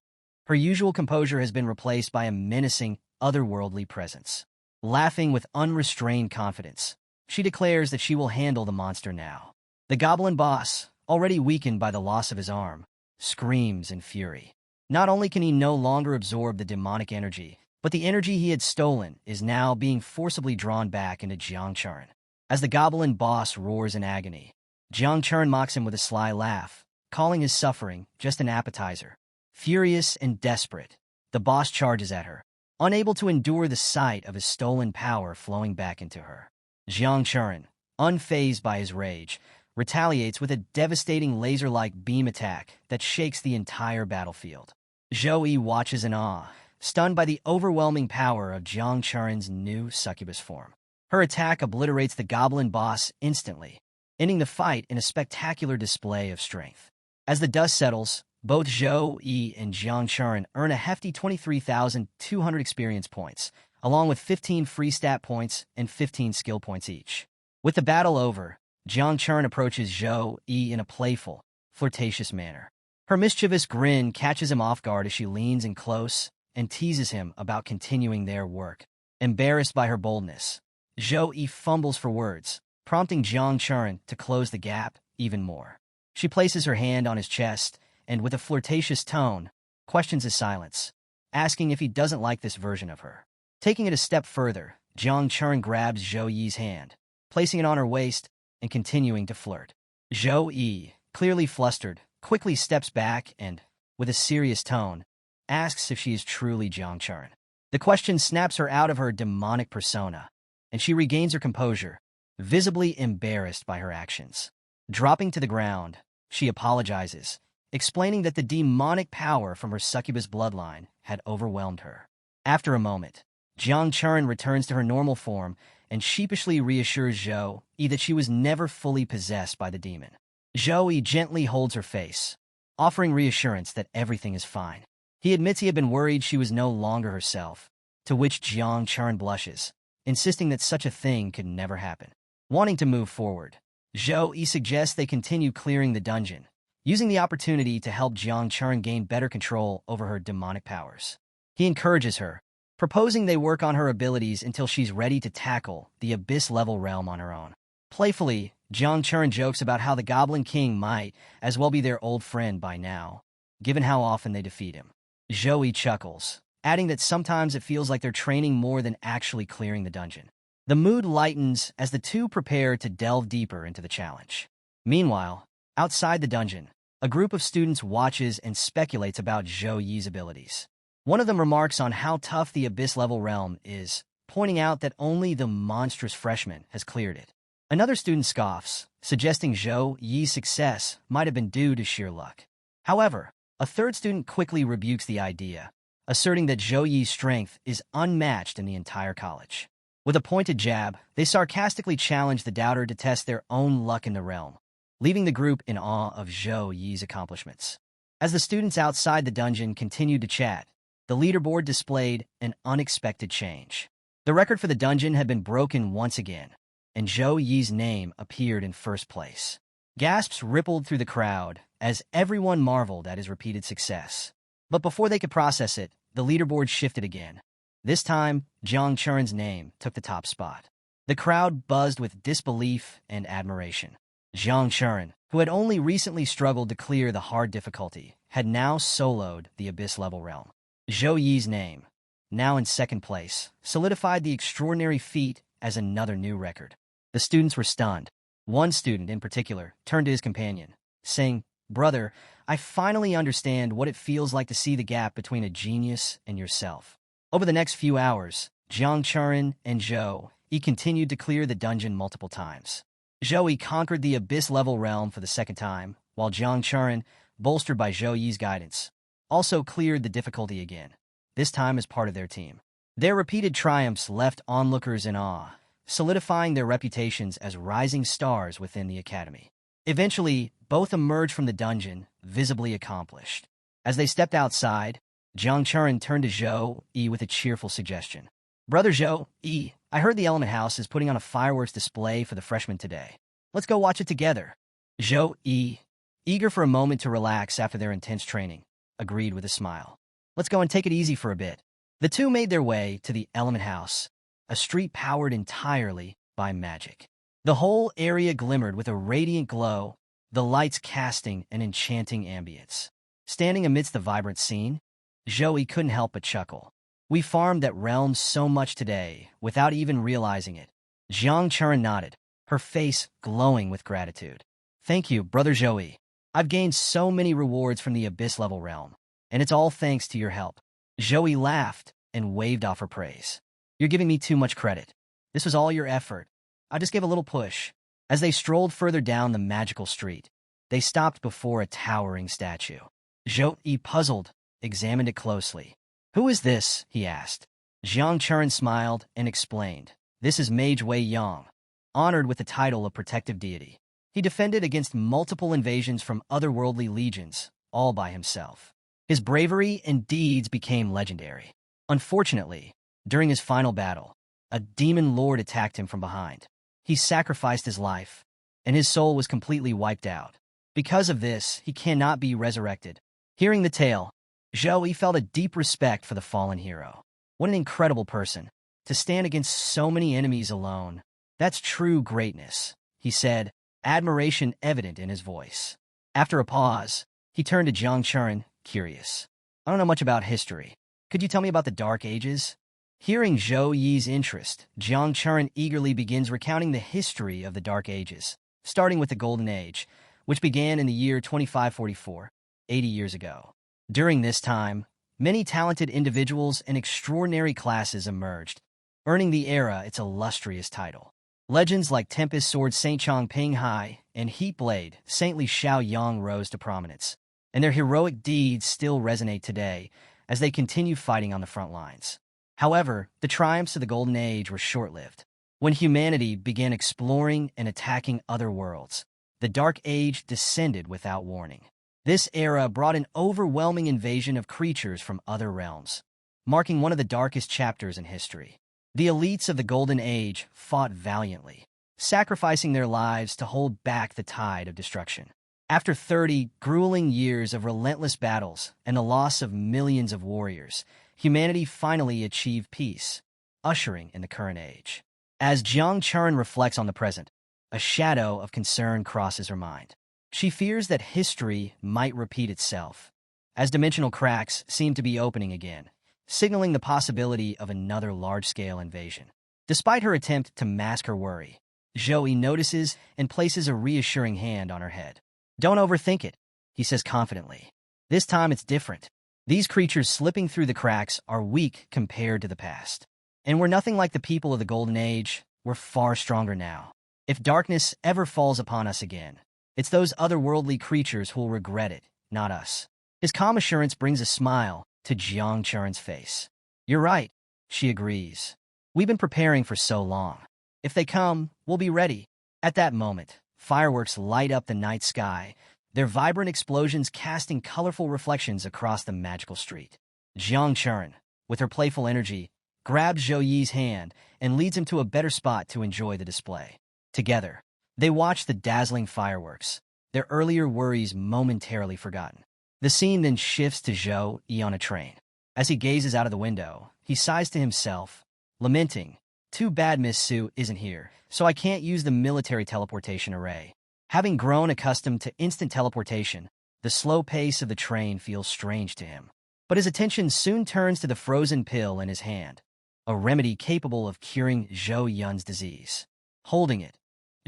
Her usual composure has been replaced by a menacing, otherworldly presence. Laughing with unrestrained confidence, she declares that she will handle the monster now. The goblin boss, already weakened by the loss of his arm, screams in fury. Not only can he no longer absorb the demonic energy, but the energy he had stolen is now being forcibly drawn back into Jiang Churen. As the goblin boss roars in agony, Jiang Churen mocks him with a sly laugh, calling his suffering just an appetizer. Furious and desperate, the boss charges at her, unable to endure the sight of his stolen power flowing back into her. Jiang Churen, unfazed by his rage, retaliates with a devastating laser-like beam attack that shakes the entire battlefield. Zhou Yi watches in awe, stunned by the overwhelming power of Jiang Churen's new succubus form. Her attack obliterates the goblin boss instantly, ending the fight in a spectacular display of strength. As the dust settles, Both Zhou Yi and Jiang Churen earn a hefty 23,200 experience points, along with 15 free stat points and 15 skill points each. With the battle over, Jiang Churen approaches Zhou Yi in a playful, flirtatious manner. Her mischievous grin catches him off guard as she leans in close and teases him about continuing their work. Embarrassed by her boldness, Zhou Yi fumbles for words, prompting Jiang Churen to close the gap even more. She places her hand on his chest and, with a flirtatious tone, questions his silence, asking if he doesn't like this version of her. Taking it a step further, Jiang Churen grabs Zhou Yi's hand, placing it on her waist and continuing to flirt. Zhou Yi, clearly flustered, quickly steps back and, with a serious tone, asks if she is truly Jiang Churen. The question snaps her out of her demonic persona, and she regains her composure, visibly embarrassed by her actions. Dropping to the ground, she apologizes, explaining that the demonic power from her succubus bloodline had overwhelmed her. After a moment, Jiang Churen returns to her normal form and sheepishly reassures Zhou Yi that she was never fully possessed by the demon. Zhou Yi gently holds her face, offering reassurance that everything is fine. He admits he had been worried she was no longer herself, to which Jiang Churen blushes, insisting that such a thing could never happen. Wanting to move forward, Zhou Yi suggests they continue clearing the dungeon, using the opportunity to help Jiang Churen gain better control over her demonic powers. He encourages her, proposing they work on her abilities until she's ready to tackle the abyss-level realm on her own. Playfully, Jiang Churen jokes about how the Goblin King might as well be their old friend by now, given how often they defeat him. Zhou Yi chuckles, adding that sometimes it feels like they're training more than actually clearing the dungeon. The mood lightens as the two prepare to delve deeper into the challenge. Meanwhile, outside the dungeon, a group of students watches and speculates about Zhou Yi's abilities. One of them remarks on how tough the abyss-level realm is, pointing out that only the monstrous freshman has cleared it. Another student scoffs, suggesting Zhou Yi's success might have been due to sheer luck. However, a third student quickly rebukes the idea, asserting that Zhou Yi's strength is unmatched in the entire college. With a pointed jab, they sarcastically challenge the doubter to test their own luck in the realm, leaving the group in awe of Zhou Yi's accomplishments. As the students outside the dungeon continued to chat, the leaderboard displayed an unexpected change. The record for the dungeon had been broken once again, and Zhou Yi's name appeared in first place. Gasps rippled through the crowd as everyone marveled at his repeated success. But before they could process it, the leaderboard shifted again. This time, Jiang Churen's name took the top spot. The crowd buzzed with disbelief and admiration. Jiang Churen, who had only recently struggled to clear the hard difficulty, had now soloed the abyss-level realm. Zhou Yi's name, now in second place, solidified the extraordinary feat as another new record. The students were stunned. One student in particular turned to his companion, saying, "Brother, I finally understand what it feels like to see the gap between a genius and yourself." Over the next few hours, Jiang Churen and Zhou Yi continued to clear the dungeon multiple times. Zhou Yi conquered the abyss-level realm for the second time, while Jiang Churen, bolstered by Zhou Yi's guidance, also cleared the difficulty again, this time as part of their team. Their repeated triumphs left onlookers in awe, solidifying their reputations as rising stars within the academy. Eventually, both emerged from the dungeon, visibly accomplished. As they stepped outside, Jiang Churen turned to Zhou Yi with a cheerful suggestion. "Brother Zhou Yi, I heard the Element House is putting on a fireworks display for the freshmen today. Let's go watch it together." Zhou Yi, eager for a moment to relax after their intense training, agreed with a smile. "Let's go and take it easy for a bit." The two made their way to the Element House, a street powered entirely by magic. The whole area glimmered with a radiant glow, the lights casting an enchanting ambience. Standing amidst the vibrant scene, Zhou Yi couldn't help but chuckle. "We farmed that realm so much today, without even realizing it." Jiang Churen nodded, her face glowing with gratitude. "Thank you, Brother Zhou Yi. I've gained so many rewards from the abyss-level realm, and it's all thanks to your help." Zhou Yi laughed and waved off her praise. "You're giving me too much credit. This was all your effort. I just gave a little push." As they strolled further down the magical street, they stopped before a towering statue. Zhou Yi, puzzled, examined it closely. "Who is this?" he asked. Jiang Churen smiled and explained. "This is Mage Wei Yang, honored with the title of protective deity. He defended against multiple invasions from otherworldly legions, all by himself. His bravery and deeds became legendary. Unfortunately, during his final battle, a demon lord attacked him from behind. He sacrificed his life, and his soul was completely wiped out. Because of this, he cannot be resurrected. Hearing the tale, Zhou Yi felt a deep respect for the fallen hero. What an incredible person, to stand against so many enemies alone. That's true greatness, he said, admiration evident in his voice. After a pause, he turned to Jiang Chuan, curious. I don't know much about history. Could you tell me about the Dark Ages? Hearing Zhou Yi's interest, Jiang Chuan eagerly begins recounting the history of the Dark Ages, starting with the Golden Age, which began in the year 2544, 80 years ago. During this time, many talented individuals and extraordinary classes emerged, earning the era its illustrious title. Legends like Tempest Sword Saint Chong Ping Hai and Heat Blade Saintly Xiao Yang rose to prominence, and their heroic deeds still resonate today as they continue fighting on the front lines. However, the triumphs of the Golden Age were short-lived. When humanity began exploring and attacking other worlds, the Dark Age descended without warning. This era brought an overwhelming invasion of creatures from other realms, marking one of the darkest chapters in history. The elites of the Golden Age fought valiantly, sacrificing their lives to hold back the tide of destruction. After 30 grueling years of relentless battles and the loss of millions of warriors, humanity finally achieved peace, ushering in the current age. As Jiang Chuan reflects on the present, a shadow of concern crosses her mind. She fears that history might repeat itself, as dimensional cracks seem to be opening again, signaling the possibility of another large-scale invasion. Despite her attempt to mask her worry, Zhou Yi notices and places a reassuring hand on her head. Don't overthink it, he says confidently. This time it's different. These creatures slipping through the cracks are weak compared to the past. And we're nothing like the people of the Golden Age. We're far stronger now. If darkness ever falls upon us again, it's those otherworldly creatures who will regret it, not us. His calm assurance brings a smile to Jiang Chuan's face. You're right, she agrees. We've been preparing for so long. If they come, we'll be ready. At that moment, fireworks light up the night sky, their vibrant explosions casting colorful reflections across the magical street. Jiang Chuan, with her playful energy, grabs Zhou Yi's hand and leads him to a better spot to enjoy the display. Together, they watch the dazzling fireworks, their earlier worries momentarily forgotten. The scene then shifts to Zhou Yi on a train. As he gazes out of the window, he sighs to himself, lamenting, "Too bad Miss Su isn't here, so I can't use the military teleportation array." Having grown accustomed to instant teleportation, the slow pace of the train feels strange to him. But his attention soon turns to the frozen pill in his hand, a remedy capable of curing Zhou Yun's disease. Holding it,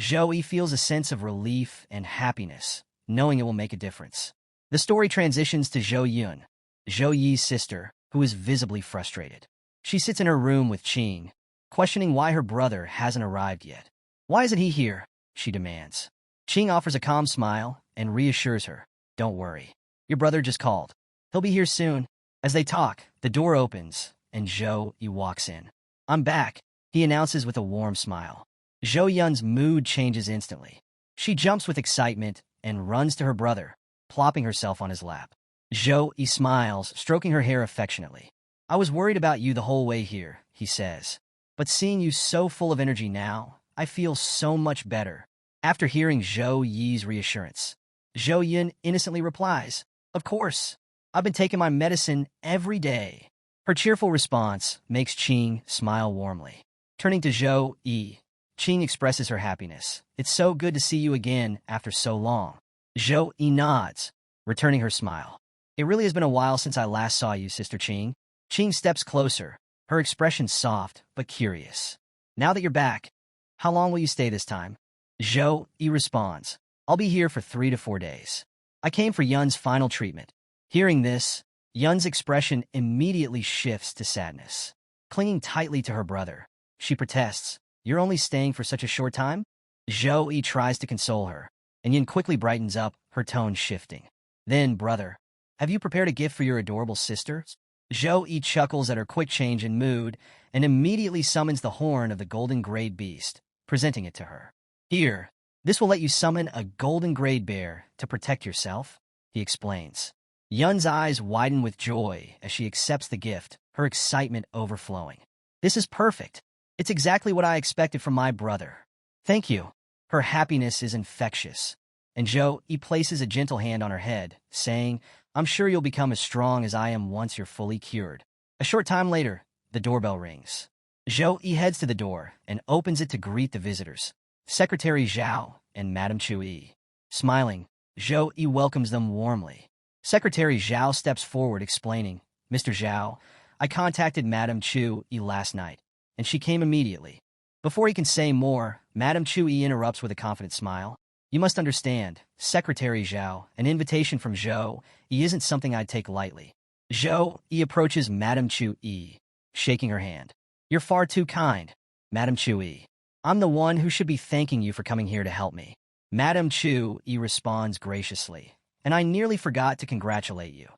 Zhou Yi feels a sense of relief and happiness, knowing it will make a difference. The story transitions to Zhou Yun, Zhou Yi's sister, who is visibly frustrated. She sits in her room with Qing, questioning why her brother hasn't arrived yet. "Why isn't he here?" she demands. Qing offers a calm smile and reassures her, "Don't worry. Your brother just called. He'll be here soon." As they talk, the door opens, and Zhou Yi walks in. "I'm back," he announces with a warm smile. Zhou Yun's mood changes instantly. She jumps with excitement and runs to her brother, plopping herself on his lap. Zhou Yi smiles, stroking her hair affectionately. "I was worried about you the whole way here," he says. "But seeing you so full of energy now, I feel so much better." After hearing Zhou Yi's reassurance, Zhou Yun innocently replies, "Of course. I've been taking my medicine every day." Her cheerful response makes Qing smile warmly. Turning to Zhou Yi, Qing expresses her happiness. "It's so good to see you again after so long." Zhou Yi nods, returning her smile. "It really has been a while since I last saw you, Sister Qing." Qing steps closer, her expression soft but curious. "Now that you're back, how long will you stay this time?" Zhou Yi responds, "I'll be here for 3 to 4 days. I came for Yun's final treatment." Hearing this, Yun's expression immediately shifts to sadness. Clinging tightly to her brother, she protests, "You're only staying for such a short time?" Zhou Yi tries to console her, and Yun quickly brightens up, her tone shifting. "Then, brother, have you prepared a gift for your adorable sister?" Zhou Yi chuckles at her quick change in mood and immediately summons the horn of the golden grade beast, presenting it to her. "Here, this will let you summon a golden grade bear to protect yourself," he explains. Yun's eyes widen with joy as she accepts the gift, her excitement overflowing. This is perfect. It's exactly what I expected from my brother. Thank you. Her happiness is infectious. And He places a gentle hand on her head, saying, I'm sure you'll become as strong as I am once you're fully cured. A short time later, the doorbell rings. He heads to the door and opens it to greet the visitors, Secretary Zhao and Madame Chui. Smiling, He welcomes them warmly. Secretary Zhao steps forward explaining, Mr. Zhao, I contacted Madame Chui last night, and she came immediately. Before he can say more, Madame Chui interrupts with a confident smile. You must understand, Secretary Zhao, an invitation from He isn't something I'd take lightly. He approaches Madame Chui, shaking her hand. You're far too kind, Madame Chui. I'm the one who should be thanking you for coming here to help me. Madame Chui responds graciously, and I nearly forgot to congratulate you.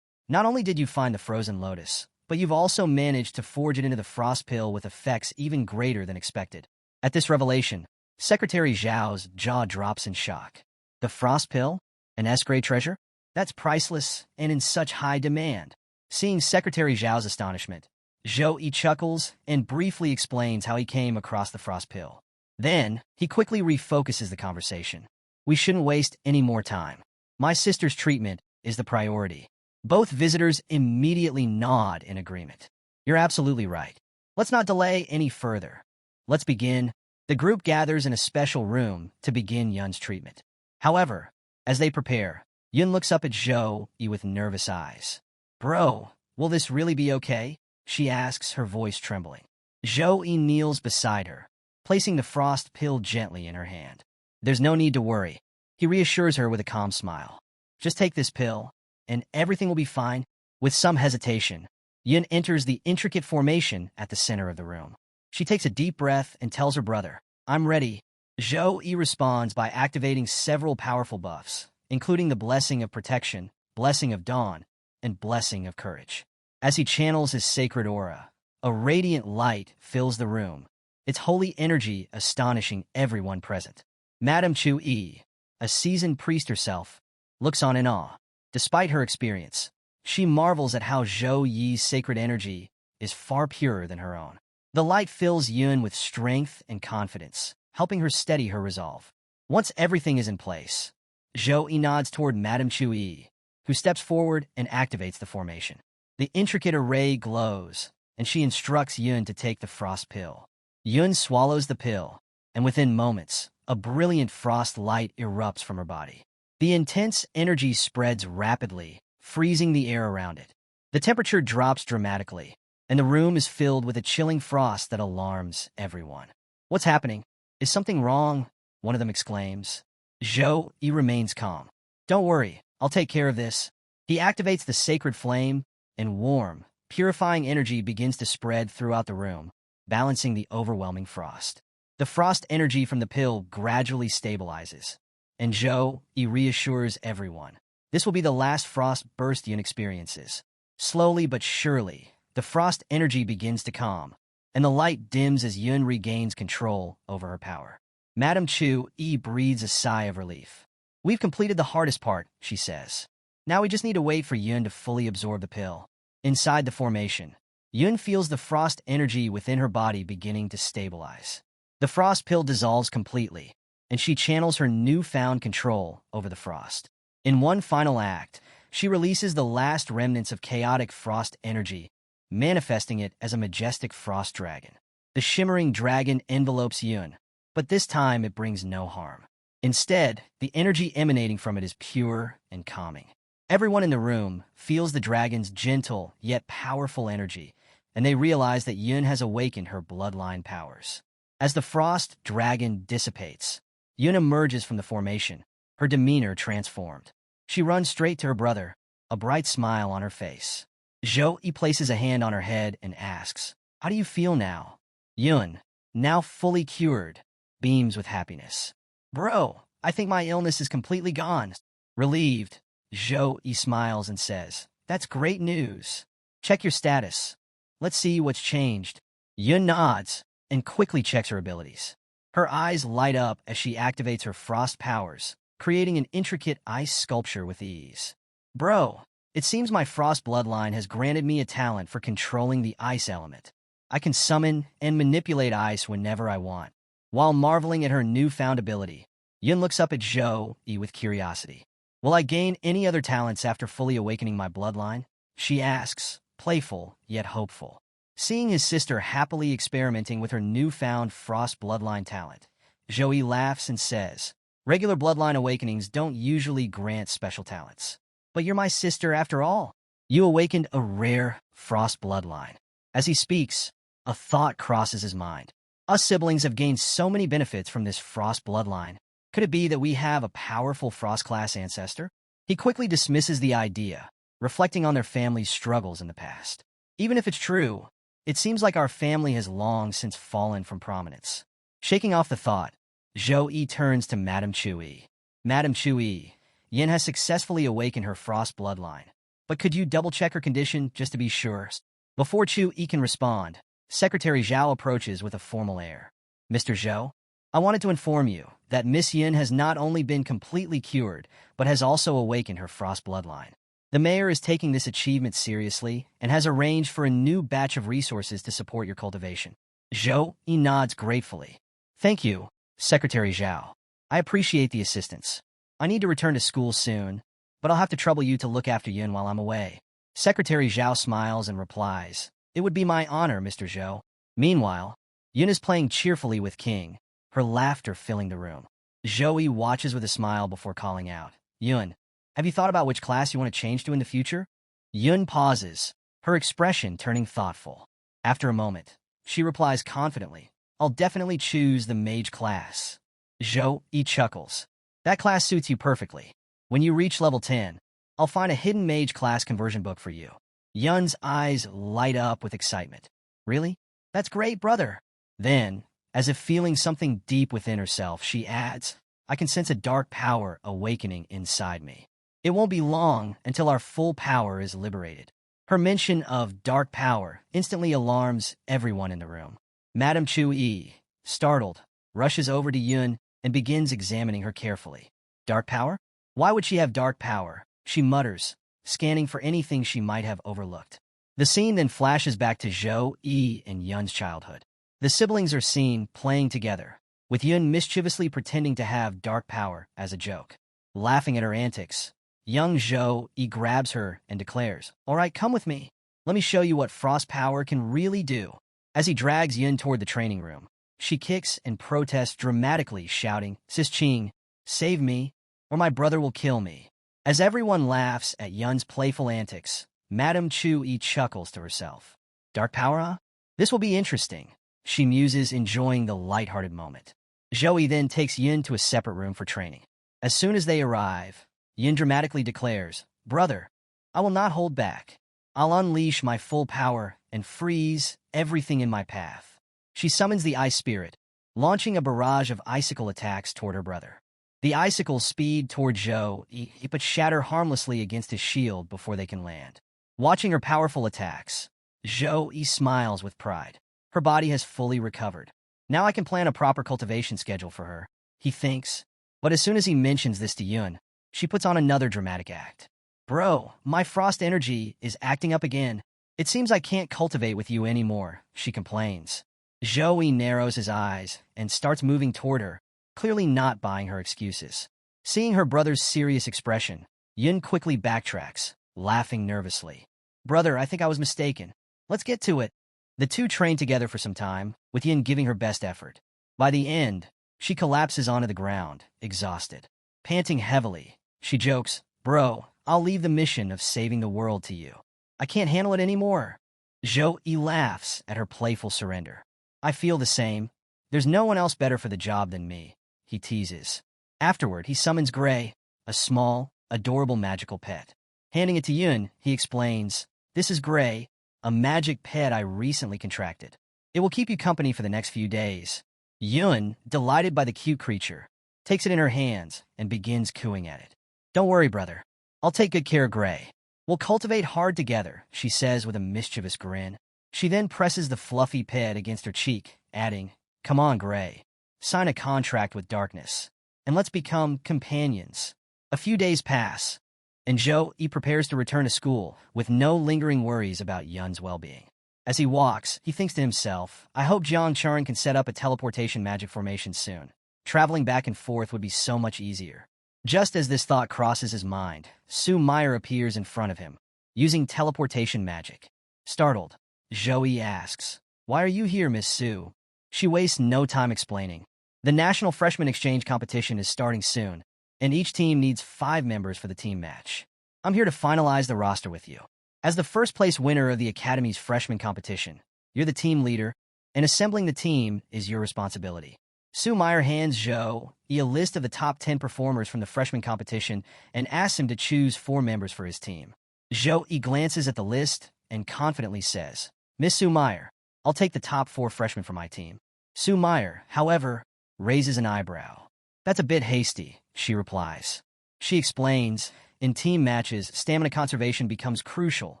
Not only did you find the frozen lotus, but you've also managed to forge it into the frost pill with effects even greater than expected. At this revelation, Secretary Zhao's jaw drops in shock. The frost pill? An S-grade treasure? That's priceless and in such high demand. Seeing Secretary Zhao's astonishment, He chuckles and briefly explains how he came across the frost pill. Then, he quickly refocuses the conversation. We shouldn't waste any more time. My sister's treatment is the priority. Both visitors immediately nod in agreement. You're absolutely right. Let's not delay any further. Let's begin. The group gathers in a special room to begin Yun's treatment. However, as they prepare, Yun looks up at Zhou with nervous eyes. Bro, will this really be okay? She asks, her voice trembling. Zhou kneels beside her, placing the frost pill gently in her hand. There's no need to worry. He reassures her with a calm smile. Just take this pill, and everything will be fine. With some hesitation, Yun enters the intricate formation at the center of the room. She takes a deep breath and tells her brother, I'm ready. Zhou responds by activating several powerful buffs, including the Blessing of Protection, Blessing of Dawn, and Blessing of Courage. As he channels his sacred aura, a radiant light fills the room, its holy energy astonishing everyone present. Madame Chui, a seasoned priest herself, looks on in awe. Despite her experience, she marvels at how Zhou sacred energy is far purer than her own. The light fills Yun with strength and confidence, helping her steady her resolve. Once everything is in place, Zhou nods toward Madame Chui, who steps forward and activates the formation. The intricate array glows, and she instructs Yun to take the frost pill. Yun swallows the pill, and within moments, a brilliant frost light erupts from her body. The intense energy spreads rapidly, freezing the air around it. The temperature drops dramatically, and the room is filled with a chilling frost that alarms everyone. What's happening? Is something wrong? One of them exclaims. Zhou remains calm. Don't worry, I'll take care of this. He activates the sacred flame, and warm, purifying energy begins to spread throughout the room, balancing the overwhelming frost. The frost energy from the pill gradually stabilizes, and Zhou reassures everyone. This will be the last frost burst Yun experiences. Slowly but surely, the frost energy begins to calm, and the light dims as Yun regains control over her power. Madame Chui breathes a sigh of relief. We've completed the hardest part, she says. Now we just need to wait for Yun to fully absorb the pill. Inside the formation, Yun feels the frost energy within her body beginning to stabilize. The frost pill dissolves completely, and she channels her newfound control over the frost. In one final act, she releases the last remnants of chaotic frost energy, manifesting it as a majestic frost dragon. The shimmering dragon envelopes Yun, but this time it brings no harm. Instead, the energy emanating from it is pure and calming. Everyone in the room feels the dragon's gentle yet powerful energy, and they realize that Yun has awakened her bloodline powers. As the frost dragon dissipates, Yun emerges from the formation, her demeanor transformed. She runs straight to her brother, a bright smile on her face. Zhou places a hand on her head and asks, How do you feel now? Yun, now fully cured, beams with happiness. Bro, I think my illness is completely gone. Relieved, Zhou smiles and says, That's great news. Check your status. Let's see what's changed. Yun nods and quickly checks her abilities. Her eyes light up as she activates her frost powers, creating an intricate ice sculpture with ease. Bro, It seems my frost bloodline has granted me a talent for controlling the ice element. I can summon and manipulate ice whenever I want. While marveling at her newfound ability, Yun looks up at Zhou-Yi with curiosity. Will I gain any other talents after fully awakening my bloodline? She asks, playful yet hopeful. Seeing his sister happily experimenting with her newfound frost bloodline talent, Zhou-Yi laughs and says, regular bloodline awakenings don't usually grant special talents. But you're my sister after all. You awakened a rare frost bloodline. As he speaks, a thought crosses his mind. Us siblings have gained so many benefits from this frost bloodline. Could it be that we have a powerful frost-class ancestor? He quickly dismisses the idea, reflecting on their family's struggles in the past. Even if it's true, it seems like our family has long since fallen from prominence. Shaking off the thought, Zhou-Yi turns to Madame Chu-Yi. Madame Chu-Yi, Yin has successfully awakened her frost bloodline. But could you double-check her condition just to be sure? Before Chu-Yi can respond, Secretary Zhao approaches with a formal air. Mr. Zhou, I wanted to inform you that Miss Yin has not only been completely cured, but has also awakened her frost bloodline. The mayor is taking this achievement seriously and has arranged for a new batch of resources to support your cultivation. Zhou-Yi nods gratefully. Thank you, Secretary Zhao. I appreciate the assistance. I need to return to school soon, but I'll have to trouble you to look after Yin while I'm away. Secretary Zhao smiles and replies, It would be my honor, Mr. Zhou. Meanwhile, Yin is playing cheerfully with King, her laughter filling the room. Zhou-Yi watches with a smile before calling out, Yun, have you thought about which class you want to change to in the future? Yun pauses, her expression turning thoughtful. After a moment, she replies confidently, I'll definitely choose the mage class. Zhou-Yi chuckles. That class suits you perfectly. When you reach level 10, I'll find a hidden mage class conversion book for you. Yun's eyes light up with excitement. Really? That's great, brother. Then, as if feeling something deep within herself, she adds, I can sense a dark power awakening inside me. It won't be long until our full power is liberated. Her mention of dark power instantly alarms everyone in the room. Madame Chu-Yi, startled, rushes over to Yun and begins examining her carefully. Dark power? Why would she have dark power? She mutters, scanning for anything she might have overlooked. The scene then flashes back to Zhou-Yi and Yun's childhood. The siblings are seen playing together, with Yun mischievously pretending to have dark power as a joke. Laughing at her antics, young Zhou-Yi grabs her and declares, All right, come with me. Let me show you what frost power can really do. As he drags Yun toward the training room, she kicks and protests dramatically, shouting, Sis Qing, save me, or my brother will kill me. As everyone laughs at Yun's playful antics, Madame Chu-Yi chuckles to herself. Dark power, huh? This will be interesting. She muses, enjoying the lighthearted moment. Zhou-Yi then takes Yin to a separate room for training. As soon as they arrive, Yin dramatically declares, Brother, I will not hold back. I'll unleash my full power and freeze everything in my path. She summons the ice spirit, launching a barrage of icicle attacks toward her brother. The icicles speed toward Zhou-Yi, but shatter harmlessly against his shield before they can land. Watching her powerful attacks, Zhou-Yi smiles with pride. Her body has fully recovered. Now I can plan a proper cultivation schedule for her, he thinks. But as soon as he mentions this to Yun, she puts on another dramatic act. Bro, my frost energy is acting up again. It seems I can't cultivate with you anymore, she complains. Zhou-Yi narrows his eyes and starts moving toward her, clearly not buying her excuses. Seeing her brother's serious expression, Yun quickly backtracks, laughing nervously. Brother, I think I was mistaken. Let's get to it. The two train together for some time, with Yin giving her best effort. By the end, she collapses onto the ground, exhausted. Panting heavily, she jokes, Bro, I'll leave the mission of saving the world to you. I can't handle it anymore. Zhou-Yi laughs at her playful surrender. I feel the same. There's no one else better for the job than me, he teases. Afterward, he summons Gray, a small, adorable magical pet. Handing it to Yun, he explains, This is Gray, a magic pet I recently contracted. It will keep you company for the next few days. Yun, delighted by the cute creature, takes it in her hands and begins cooing at it. Don't worry, brother. I'll take good care of Gray. We'll cultivate hard together, she says with a mischievous grin. She then presses the fluffy pet against her cheek, adding, Come on, Gray. Sign a contract with darkness, and let's become companions. A few days pass. and Zhou prepares to return to school with no lingering worries about Yun's well-being. As he walks, he thinks to himself, I hope Jiang Chuan can set up a teleportation magic formation soon. Traveling back and forth would be so much easier. Just as this thought crosses his mind, Su Meyer appears in front of him, using teleportation magic. Startled, Zhou asks, Why are you here, Miss Su? She wastes no time explaining. The National Freshman Exchange competition is starting soon, and each team needs 5 members for the team match. I'm here to finalize the roster with you. As the first-place winner of the Academy's freshman competition, you're the team leader, and assembling the team is your responsibility. Su Meyer hands Zhou a list of the top 10 performers from the freshman competition and asks him to choose 4 members for his team. Zhou glances at the list and confidently says, Miss Su Meyer, I'll take the top 4 freshmen for my team. Su Meyer, however, raises an eyebrow. That's a bit hasty, she replies. She explains, in team matches, stamina conservation becomes crucial,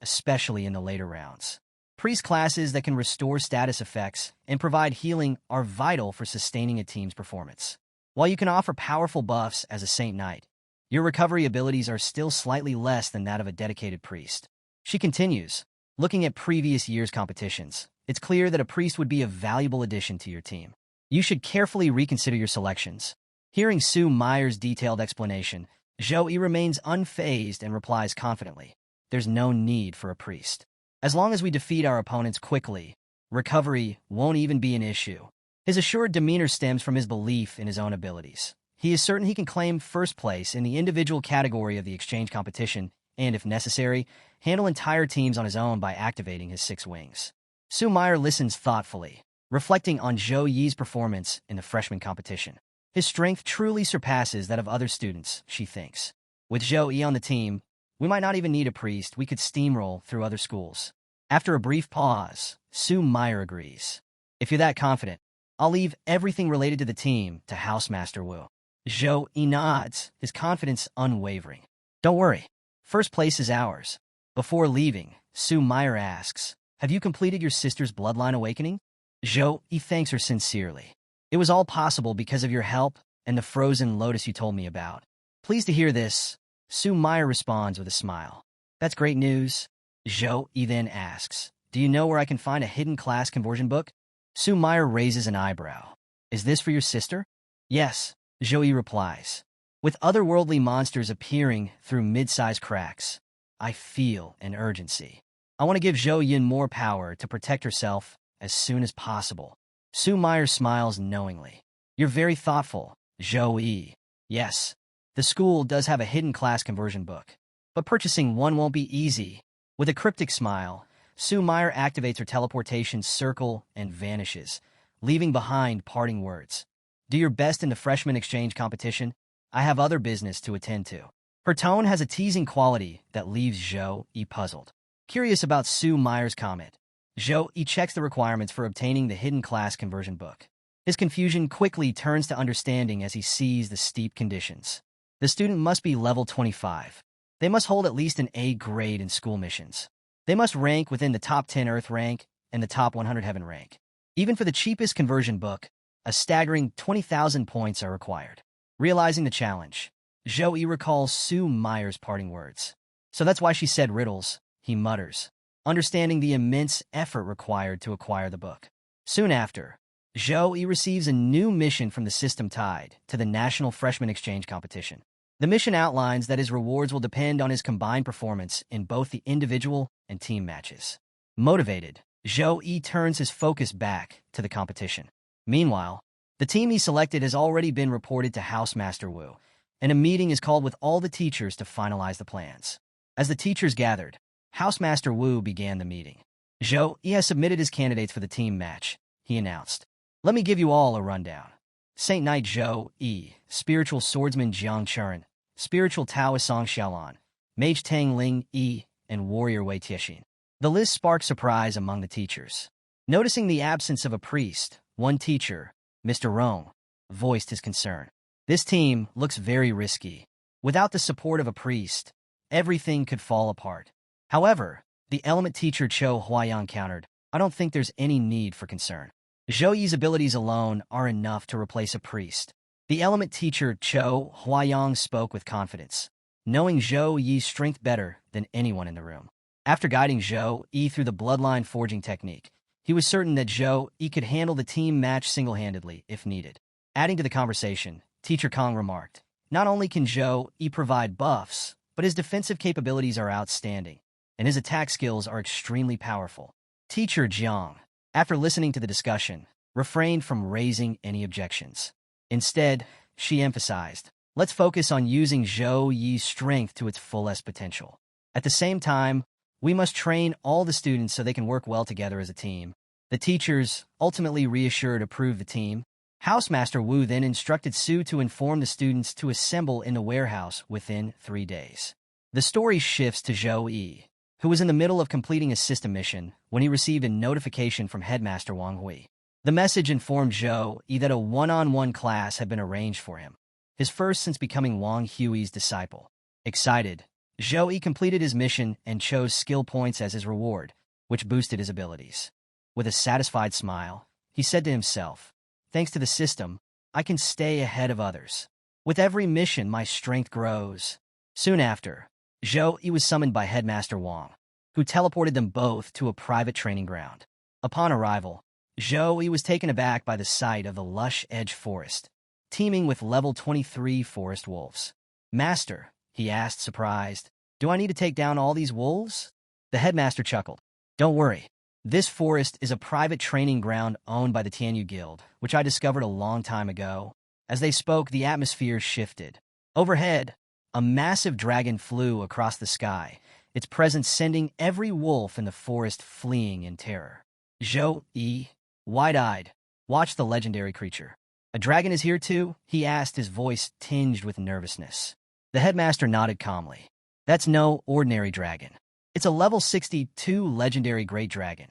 especially in the later rounds. Priest classes that can restore status effects and provide healing are vital for sustaining a team's performance. While you can offer powerful buffs as a Saint Knight, your recovery abilities are still slightly less than that of a dedicated priest. She continues, looking at previous year's competitions, it's clear that a priest would be a valuable addition to your team. You should carefully reconsider your selections. Hearing Su Meyer's detailed explanation, Zhou remains unfazed and replies confidently, There's no need for a priest. As long as we defeat our opponents quickly, recovery won't even be an issue. His assured demeanor stems from his belief in his own abilities. He is certain he can claim first place in the individual category of the exchange competition and, if necessary, handle entire teams on his own by activating his 6 wings. Su Meyer listens thoughtfully, reflecting on Zhou Yi's performance in the freshman competition. His strength truly surpasses that of other students, she thinks. With Zhou Yi on the team, we might not even need a priest, we could steamroll through other schools. After a brief pause, Su Meyer agrees. If you're that confident, I'll leave everything related to the team to Housemaster Wu. Zhou Yi nods, his confidence unwavering. Don't worry, first place is ours. Before leaving, Su Meyer asks, Have you completed your sister's bloodline awakening? Zhou Yi thanks her sincerely. It was all possible because of your help and the frozen lotus you told me about. Pleased to hear this, Su Meyer responds with a smile. That's great news. Zhou Yi then asks, Do you know where I can find a hidden class conversion book? Su Meyer raises an eyebrow. Is this for your sister? Yes, Zhou Yi replies. With otherworldly monsters appearing through mid-sized cracks, I feel an urgency. I want to give Zhou Yin more power to protect herself as soon as possible. Su Meyer smiles knowingly. You're very thoughtful, Zhou Yi. Yes, the school does have a hidden class conversion book, but purchasing one won't be easy. With a cryptic smile, Su Meyer activates her teleportation circle and vanishes, leaving behind parting words. Do your best in the freshman exchange competition. I have other business to attend to. Her tone has a teasing quality that leaves Zhou Yi puzzled. Curious about Su Meyer's comment, Zhou Yi checks the requirements for obtaining the hidden class conversion book. His confusion quickly turns to understanding as he sees the steep conditions. The student must be level 25. They must hold at least an A grade in school missions. They must rank within the top 10 Earth rank and the top 100 Heaven rank. Even for the cheapest conversion book, a staggering 20,000 points are required. Realizing the challenge, Zhou Yi recalls Su Meyer's parting words. So that's why she said riddles, he mutters, understanding the immense effort required to acquire the book. Soon after, Zhou Yi receives a new mission from the system tied to the National Freshman Exchange competition. The mission outlines that his rewards will depend on his combined performance in both the individual and team matches. Motivated, Zhou Yi turns his focus back to the competition. Meanwhile, the team he selected has already been reported to Housemaster Wu, and a meeting is called with all the teachers to finalize the plans. As the teachers gathered, Housemaster Wu began the meeting. Zhou Yi has submitted his candidates for the team match, he announced. Let me give you all a rundown. Saint Knight Zhou Yi, Spiritual Swordsman Jiang Chuan, Spiritual Taoist Song Xiaolan, Mage Tang Ling Yi, and Warrior Wei Tiexin. The list sparked surprise among the teachers. Noticing the absence of a priest, one teacher, Mr. Rong, voiced his concern. This team looks very risky. Without the support of a priest, everything could fall apart. However, the element teacher Cho Huayang countered, I don't think there's any need for concern. Zhou Yi's abilities alone are enough to replace a priest. The element teacher Cho Huayang spoke with confidence. knowing Zhou Yi's strength better than anyone in the room. After guiding Zhou Yi through the bloodline forging technique, he was certain that Zhou Yi could handle the team match single-handedly if needed. Adding to the conversation, Teacher Kong remarked, "Not only can Zhou Yi provide buffs, but his defensive capabilities are outstanding, and his attack skills are extremely powerful." Teacher Jiang, after listening to the discussion, refrained from raising any objections. Instead, she emphasized, "Let's focus on using Zhou Yi's strength to its fullest potential. At the same time, we must train all the students so they can work well together as a team." The teachers, ultimately reassured, approved the team. Housemaster Wu then instructed Su to inform the students to assemble in the warehouse within 3 days. The story shifts to Zhou Yi, who was in the middle of completing a system mission when he received a notification from Headmaster Wang Hui. The message informed Zhou Yi that a one-on-one class had been arranged for him, his first since becoming Wang Hui's disciple. Excited, Zhou Yi completed his mission and chose skill points as his reward, which boosted his abilities. With a satisfied smile, he said to himself, "Thanks to the system, I can stay ahead of others. With every mission, my strength grows." Soon after, Zhou Yi was summoned by Headmaster Wang, who teleported them both to a private training ground. Upon arrival, Zhou Yi was taken aback by the sight of the lush edge forest, teeming with level 23 forest wolves. "Master," he asked, surprised, "do I need to take down all these wolves?" The headmaster chuckled. "Don't worry. This forest is a private training ground owned by the Tianyu Guild, which I discovered a long time ago." As they spoke, the atmosphere shifted. Overhead, a massive dragon flew across the sky, its presence sending every wolf in the forest fleeing in terror. Zhou Yi, wide-eyed, watched the legendary creature. "A dragon is here too?" he asked, his voice tinged with nervousness. The headmaster nodded calmly. "That's no ordinary dragon. It's a level 62 legendary great dragon,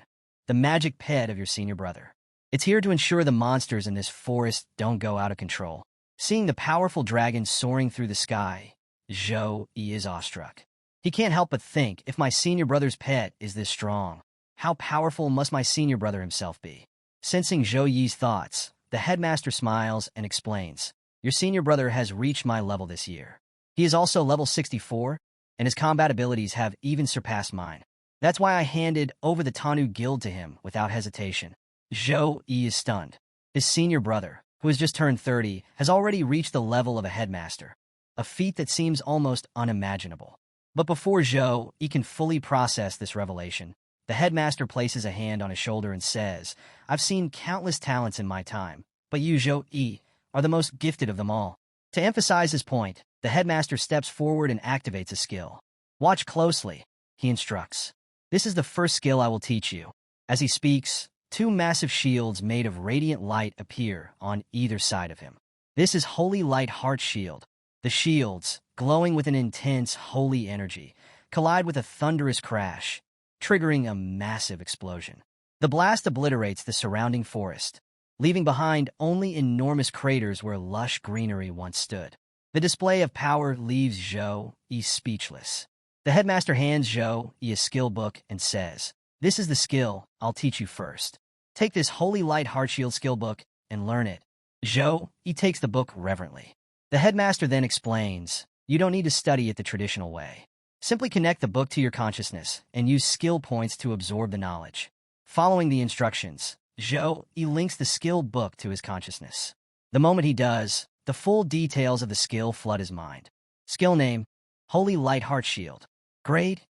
the magic pet of your senior brother. It's here to ensure the monsters in this forest don't go out of control." Seeing the powerful dragon soaring through the sky, Zhou Yi is awestruck. He can't help but think, if my senior brother's pet is this strong, how powerful must my senior brother himself be? Sensing Zhou Yi's thoughts, the headmaster smiles and explains, "Your senior brother has reached my level this year. He is also level 64, and his combat abilities have even surpassed mine. That's why I handed over the Tanu Guild to him without hesitation." Zhou Yi is stunned. His senior brother, who has just turned 30, has already reached the level of a headmaster, a feat that seems almost unimaginable. But before Zhou Yi can fully process this revelation, the headmaster places a hand on his shoulder and says, "I've seen countless talents in my time, but you, Zhou Yi, are the most gifted of them all." To emphasize his point, the headmaster steps forward and activates a skill. "Watch closely," he instructs. "This is the first skill I will teach you." As he speaks, 2 massive shields made of radiant light appear on either side of him. This is Holy Light Heart Shield. The shields, glowing with an intense holy energy, collide with a thunderous crash, triggering a massive explosion. The blast obliterates the surrounding forest, leaving behind only enormous craters where lush greenery once stood. The display of power leaves Zhou Yi speechless. The headmaster hands Zhou Yi a skill book and says, "This is the skill I'll teach you first. Take this Holy Light Heart Shield skill book and learn it." Zhou Yi takes the book reverently. The headmaster then explains, "You don't need to study it the traditional way. Simply connect the book to your consciousness and use skill points to absorb the knowledge." Following the instructions, Zhou Yi links the skill book to his consciousness. The moment he does, the full details of the skill flood his mind. Skill name, Holy Light Heart Shield. Grade,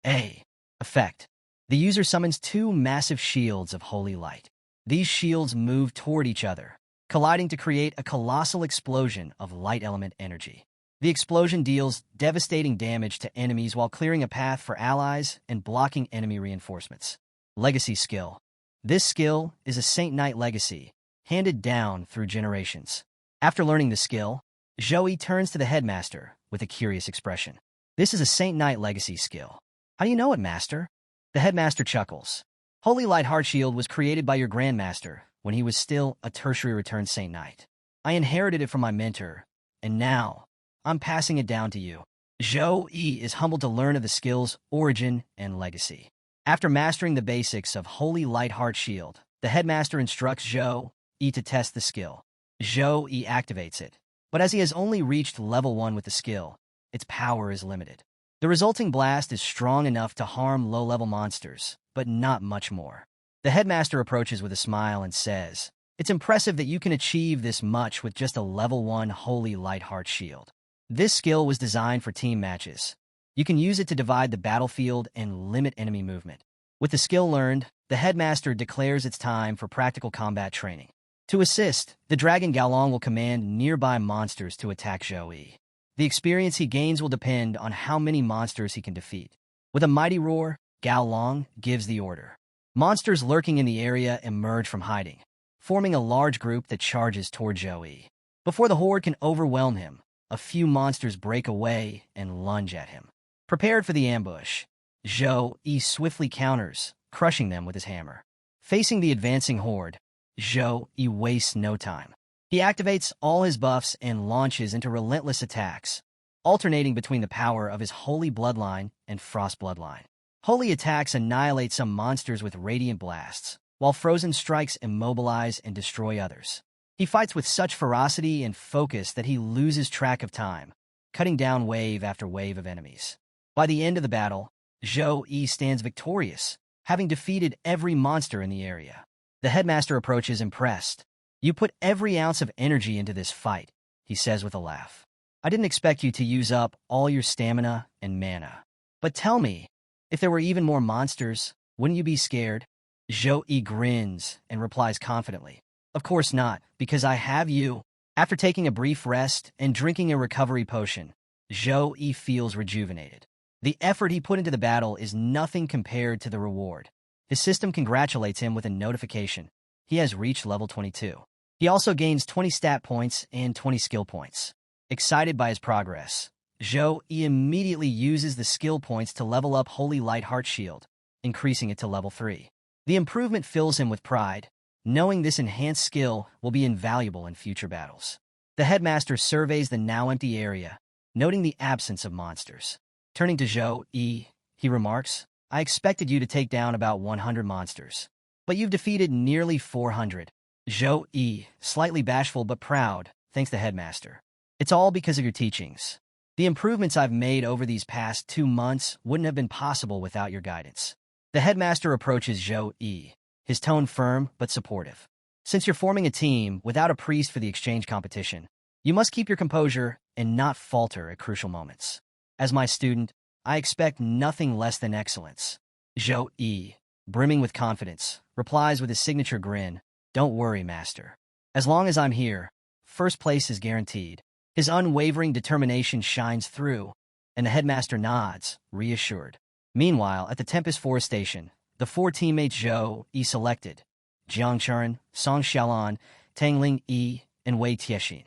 A. Effect. The user summons 2 massive shields of holy light. These shields move toward each other, colliding to create a colossal explosion of light element energy. The explosion deals devastating damage to enemies while clearing a path for allies and blocking enemy reinforcements. Legacy skill. This skill is a Saint Knight legacy, handed down through generations. After learning the skill, Zhou Yi turns to the headmaster with a curious expression. "This is a Saint Knight legacy skill. How do you know it, master?" The headmaster chuckles. "Holy Light Heart Shield was created by your grandmaster when he was still a tertiary returned Saint Knight. I inherited it from my mentor, and now I'm passing it down to you." Zhou Yi is humbled to learn of the skill's origin and legacy. After mastering the basics of Holy Light Heart Shield, the headmaster instructs Zhou Yi to test the skill. Zhou Yi activates it, but as he has only reached level 1 with the skill, its power is limited. The resulting blast is strong enough to harm low-level monsters, but not much more. The headmaster approaches with a smile and says, "It's impressive that you can achieve this much with just a level 1 Holy Light Heart Shield. This skill was designed for team matches. You can use it to divide the battlefield and limit enemy movement." With the skill learned, the headmaster declares it's time for practical combat training. To assist, the dragon Gaolong will command nearby monsters to attack Zhou Yi. The experience he gains will depend on how many monsters he can defeat. With a mighty roar, Gaolong gives the order. Monsters lurking in the area emerge from hiding, forming a large group that charges toward Zhou Yi. Before the horde can overwhelm him, a few monsters break away and lunge at him. Prepared for the ambush, Zhou Yi swiftly counters, crushing them with his hammer. Facing the advancing horde, Zhou Yi wastes no time. He activates all his buffs and launches into relentless attacks, alternating between the power of his Holy Bloodline and Frost Bloodline. Holy attacks annihilate some monsters with radiant blasts, while frozen strikes immobilize and destroy others. He fights with such ferocity and focus that he loses track of time, cutting down wave after wave of enemies. By the end of the battle, Zhou Yi stands victorious, having defeated every monster in the area. The headmaster approaches impressed. "You put every ounce of energy into this fight," he says with a laugh. "I didn't expect you to use up all your stamina and mana. But tell me, if there were even more monsters, wouldn't you be scared?" Zhou Yi grins and replies confidently, "Of course not, because I have you." After taking a brief rest and drinking a recovery potion, Zhou Yi feels rejuvenated. The effort he put into the battle is nothing compared to the reward. His system congratulates him with a notification. He has reached level 22. He also gains 20 stat points and 20 skill points. Excited by his progress, Zhou Yi immediately uses the skill points to level up Holy Light Heart Shield, increasing it to level 3. The improvement fills him with pride, knowing this enhanced skill will be invaluable in future battles. The headmaster surveys the now empty area, noting the absence of monsters. Turning to Zhou Yi, he remarks, "I expected you to take down about 100 monsters, but you've defeated nearly 400. Zhou Yi, slightly bashful but proud, thanks the headmaster. "It's all because of your teachings. The improvements I've made over these past 2 months wouldn't have been possible without your guidance." The headmaster approaches Zhou Yi, his tone firm but supportive. "Since you're forming a team without a priest for the exchange competition, you must keep your composure and not falter at crucial moments. As my student, I expect nothing less than excellence." Zhou Yi, brimming with confidence, replies with his signature grin, "Don't worry, master. As long as I'm here, first place is guaranteed." His unwavering determination shines through, and the headmaster nods, reassured. Meanwhile, at the Tempest Forest Station, the 4 teammates Zhou Yi selected, Jiang Chuan, Song Xiaolan, Tangling Yi, and Wei Tiexin,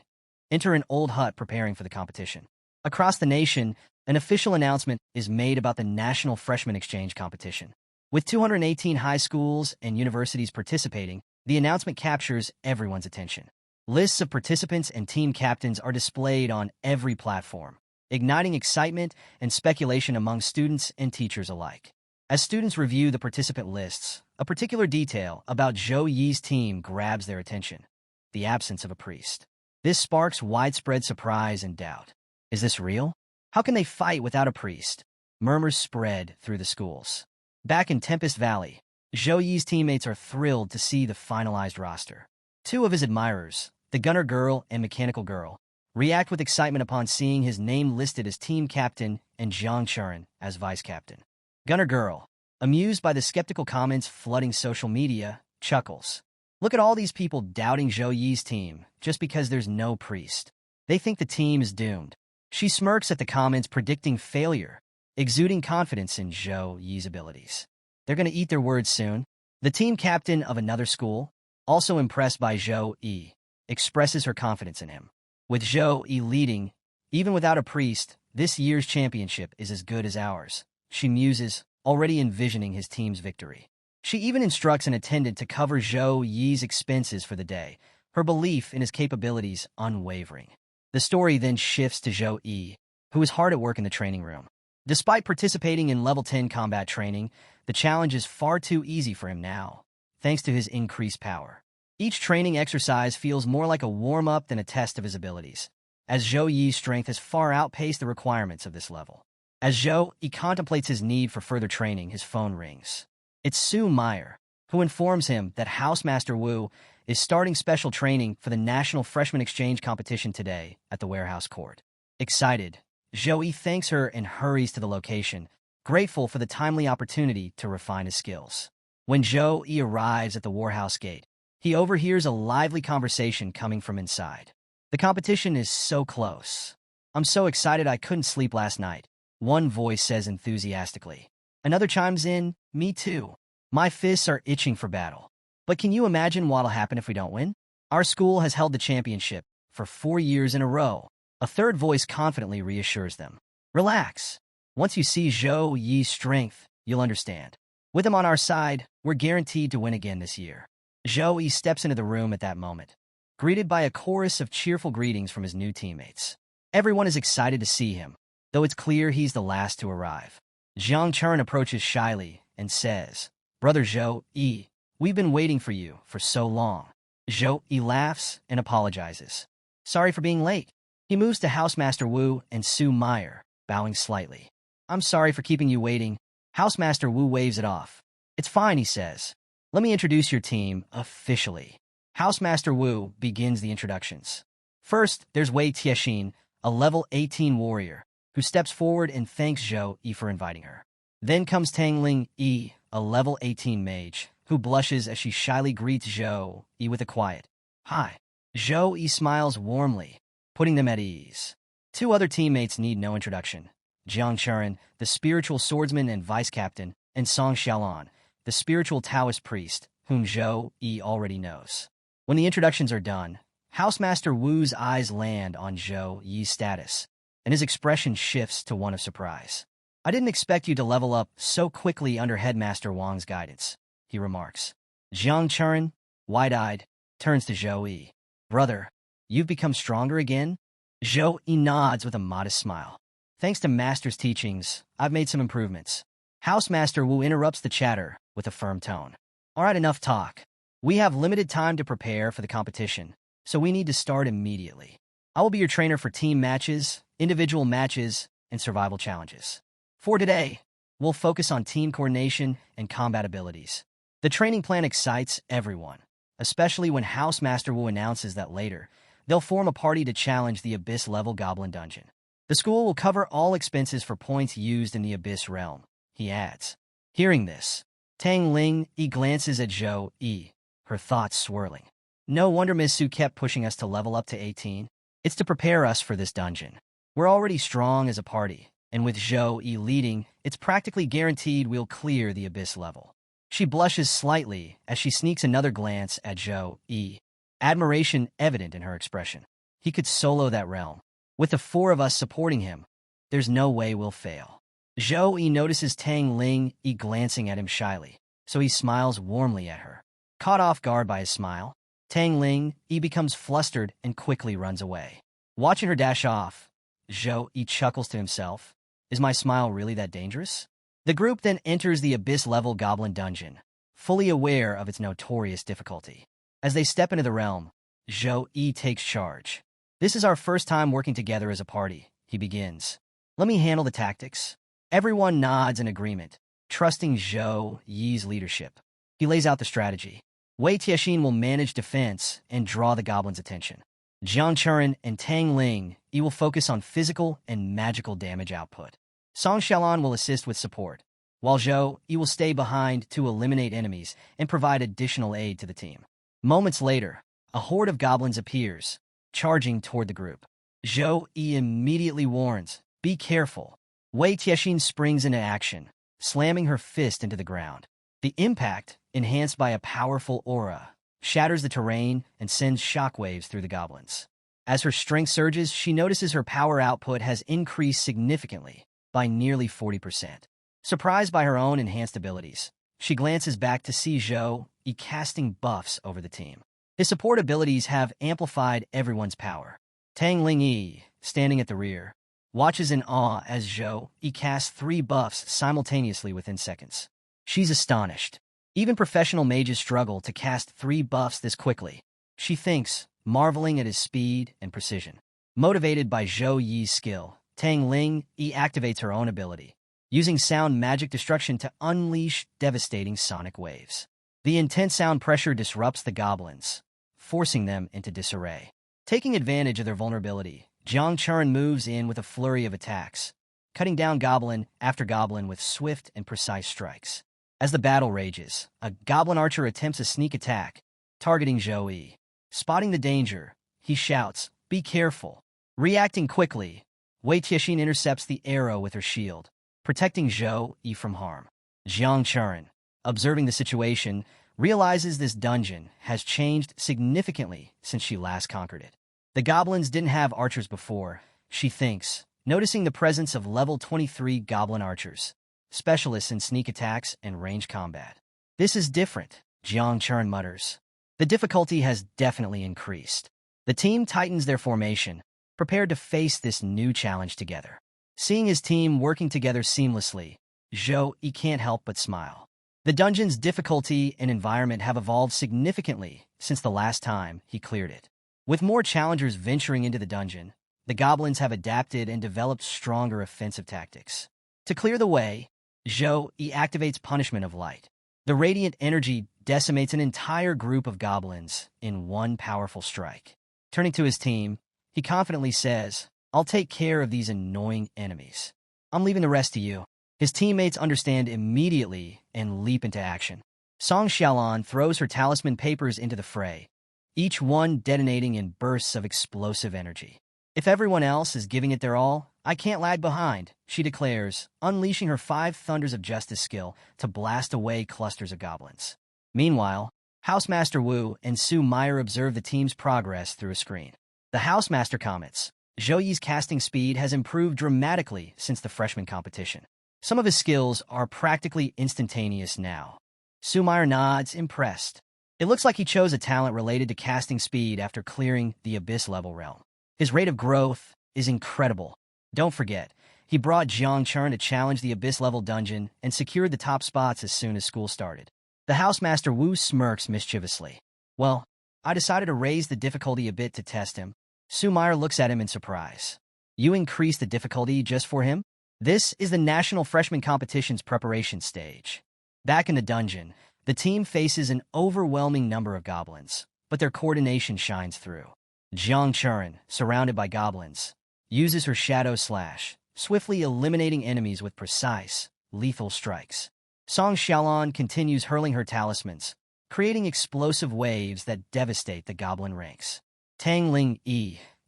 enter an old hut preparing for the competition. Across the nation, an official announcement is made about the National Freshman Exchange Competition. With 218 high schools and universities participating, the announcement captures everyone's attention. Lists of participants and team captains are displayed on every platform, igniting excitement and speculation among students and teachers alike. As students review the participant lists, a particular detail about Zhou Yi's team grabs their attention: the absence of a priest. This sparks widespread surprise and doubt. Is this real? How can they fight without a priest? Murmurs spread through the schools. Back in Tempest Valley, Zhou Yi's teammates are thrilled to see the finalized roster. 2 of his admirers, the Gunner Girl and Mechanical Girl, react with excitement upon seeing his name listed as team captain and Jiang Chuan as vice captain. Gunner Girl, amused by the skeptical comments flooding social media, chuckles. "Look at all these people doubting Zhou Yi's team just because there's no priest. They think the team is doomed." She smirks at the comments predicting failure, exuding confidence in Zhou Yi's abilities. They're going to eat their words soon. The team captain of another school, also impressed by Zhou Yi, expresses her confidence in him. With Zhou Yi leading, even without a priest, this year's championship is as good as ours, she muses, already envisioning his team's victory. She even instructs an attendant to cover Zhou Yi's expenses for the day, her belief in his capabilities unwavering. The story then shifts to Zhou Yi, who is hard at work in the training room. Despite participating in level 10 combat training, the challenge is far too easy for him now, thanks to his increased power. Each training exercise feels more like a warm-up than a test of his abilities. as Zhou Yi's strength has far outpaced the requirements of this level. As Zhou Yi contemplates his need for further training, his phone rings. It's Sue Meyer, who informs him that Housemaster Wu is starting special training for the National Freshman Exchange Competition today at the warehouse court. Excited, Zhou Yi thanks her and hurries to the location, grateful for the timely opportunity to refine his skills. When Zhou Yi arrives at the warehouse gate, he overhears a lively conversation coming from inside. The competition is so close. I'm so excited I couldn't sleep last night, one voice says enthusiastically. Another chimes in, me too. My fists are itching for battle. But can you imagine what'll happen if we don't win? Our school has held the championship for 4 years in a row. A third voice confidently reassures them. Relax. Once you see Zhou Yi's strength, you'll understand. With him on our side, we're guaranteed to win again this year. Zhou Yi steps into the room at that moment, greeted by a chorus of cheerful greetings from his new teammates. Everyone is excited to see him, though it's clear he's the last to arrive. Jiang Chern approaches shyly and says, "Brother Zhou Yi, we've been waiting for you for so long." Zhou Yi laughs and apologizes. "Sorry for being late." He moves to Housemaster Wu and Sue Meyer, bowing slightly. "I'm sorry for keeping you waiting." Housemaster Wu waves it off. "It's fine," he says. "Let me introduce your team officially." Housemaster Wu begins the introductions. First, there's Wei Tiexin, a level 18 warrior, who steps forward and thanks Zhou Yi for inviting her. Then comes Tangling Yi, a level 18 mage, who blushes as she shyly greets Zhou Yi with a quiet, "Hi." Zhou Yi smiles warmly, putting them at ease. Two other teammates need no introduction. Jiang Chern, the spiritual swordsman and vice-captain, and Song Xiaolan, the spiritual Taoist priest, whom Zhou Yi already knows. When the introductions are done, Housemaster Wu's eyes land on Zhou Yi's status, and his expression shifts to one of surprise. "I didn't expect you to level up so quickly under Headmaster Wang's guidance," he remarks. Jiang Chern, wide-eyed, turns to Zhou Yi. "Brother, you've become stronger again?" Zhou Yi nods with a modest smile. "Thanks to Master's teachings, I've made some improvements." Housemaster Wu interrupts the chatter with a firm tone. "All right, enough talk. We have limited time to prepare for the competition, so we need to start immediately. I will be your trainer for team matches, individual matches, and survival challenges. For today, we'll focus on team coordination and combat abilities." The training plan excites everyone, especially when Housemaster Wu announces that later, they'll form a party to challenge the Abyss-level Goblin Dungeon. The school will cover all expenses for points used in the Abyss realm, he adds. Hearing this, Tang Ling Yi glances at Zhou Yi, her thoughts swirling. "No wonder Ms. Su kept pushing us to level up to 18. It's to prepare us for this dungeon. We're already strong as a party, and with Zhou Yi leading, it's practically guaranteed we'll clear the Abyss level." She blushes slightly as she sneaks another glance at Zhou Yi, admiration evident in her expression. He could solo that realm. With the 4 of us supporting him, there's no way we'll fail. Zhou Yi notices Tang Ling Yi glancing at him shyly, so he smiles warmly at her. Caught off guard by his smile, Tang Ling Yi becomes flustered and quickly runs away. Watching her dash off, Zhou Yi chuckles to himself. Is my smile really that dangerous? The group then enters the Abyss-level Goblin Dungeon, fully aware of its notorious difficulty. As they step into the realm, Zhou Yi takes charge. "This is our first time working together as a party," he begins. "Let me handle the tactics." Everyone nods in agreement, trusting Zhou Yi's leadership. He lays out the strategy. Wei Tiexin will manage defense and draw the goblins' attention. Jiang Chern and Tang Ling Yi will focus on physical and magical damage output. Song Xiaolan will assist with support, while Zhou Yi will stay behind to eliminate enemies and provide additional aid to the team. Moments later, a horde of goblins appears, charging toward the group. Zhou Yi immediately warns, "Be careful." Wei Tiexin springs into action, slamming her fist into the ground. The impact, enhanced by a powerful aura, shatters the terrain and sends shockwaves through the goblins. As her strength surges, she notices her power output has increased significantly, by nearly 40%. Surprised by her own enhanced abilities, she glances back to see Zhou Yi casting buffs over the team. His support abilities have amplified everyone's power. Tang Ling Yi, standing at the rear, watches in awe as Zhou Yi casts 3 buffs simultaneously within seconds. She's astonished. Even professional mages struggle to cast 3 buffs this quickly. She thinks, marveling at his speed and precision. Motivated by Zhou Yi's skill, Tang Ling activates her own ability, using sound magic destruction to unleash devastating sonic waves. The intense sound pressure disrupts the goblins, forcing them into disarray. Taking advantage of their vulnerability, Jiang Churen moves in with a flurry of attacks, cutting down goblin after goblin with swift and precise strikes. As the battle rages, a goblin archer attempts a sneak attack, targeting Zhou Yi. Spotting the danger, he shouts, "Be careful." Reacting quickly, Wei Tiexin intercepts the arrow with her shield, protecting Zhou Yi from harm. Jiang Churen, observing the situation, realizes this dungeon has changed significantly since she last conquered it. The goblins didn't have archers before, she thinks, noticing the presence of level 23 goblin archers, specialists in sneak attacks and range combat. This is different, Jiang Churen mutters. The difficulty has definitely increased. The team tightens their formation, prepared to face this new challenge together. Seeing his team working together seamlessly, Zhou Yi can't help but smile. The dungeon's difficulty and environment have evolved significantly since the last time he cleared it. With more challengers venturing into the dungeon, the goblins have adapted and developed stronger offensive tactics. To clear the way, Zhou Yi activates Punishment of Light. The radiant energy decimates an entire group of goblins in one powerful strike. Turning to his team, he confidently says, "I'll take care of these annoying enemies. I'm leaving the rest to you." His teammates understand immediately and leap into action. Song Xiaolan throws her talisman papers into the fray, each one detonating in bursts of explosive energy. "If everyone else is giving it their all, I can't lag behind," she declares, unleashing her 5 Thunders of Justice skill to blast away clusters of goblins. Meanwhile, Housemaster Wu and Su Meyer observe the team's progress through a screen. The Housemaster comments, "Zhou Yi's casting speed has improved dramatically since the freshman competition. Some of his skills are practically instantaneous now." Su Meyer nods, impressed. It looks like he chose a talent related to casting speed after clearing the Abyss-level realm. His rate of growth is incredible. Don't forget, he brought Jiang Churen to challenge the Abyss-level dungeon and secured the top spots as soon as school started. The Housemaster Wu smirks mischievously. "Well, I decided to raise the difficulty a bit to test him." Su Meyer looks at him in surprise. "You increased the difficulty just for him?" This is the National Freshman Competition's preparation stage. Back in the dungeon, the team faces an overwhelming number of goblins, but their coordination shines through. Jiang Churen, surrounded by goblins, uses her Shadow Slash, swiftly eliminating enemies with precise, lethal strikes. Song Xiaolan continues hurling her talismans, creating explosive waves that devastate the goblin ranks. Tang Ling,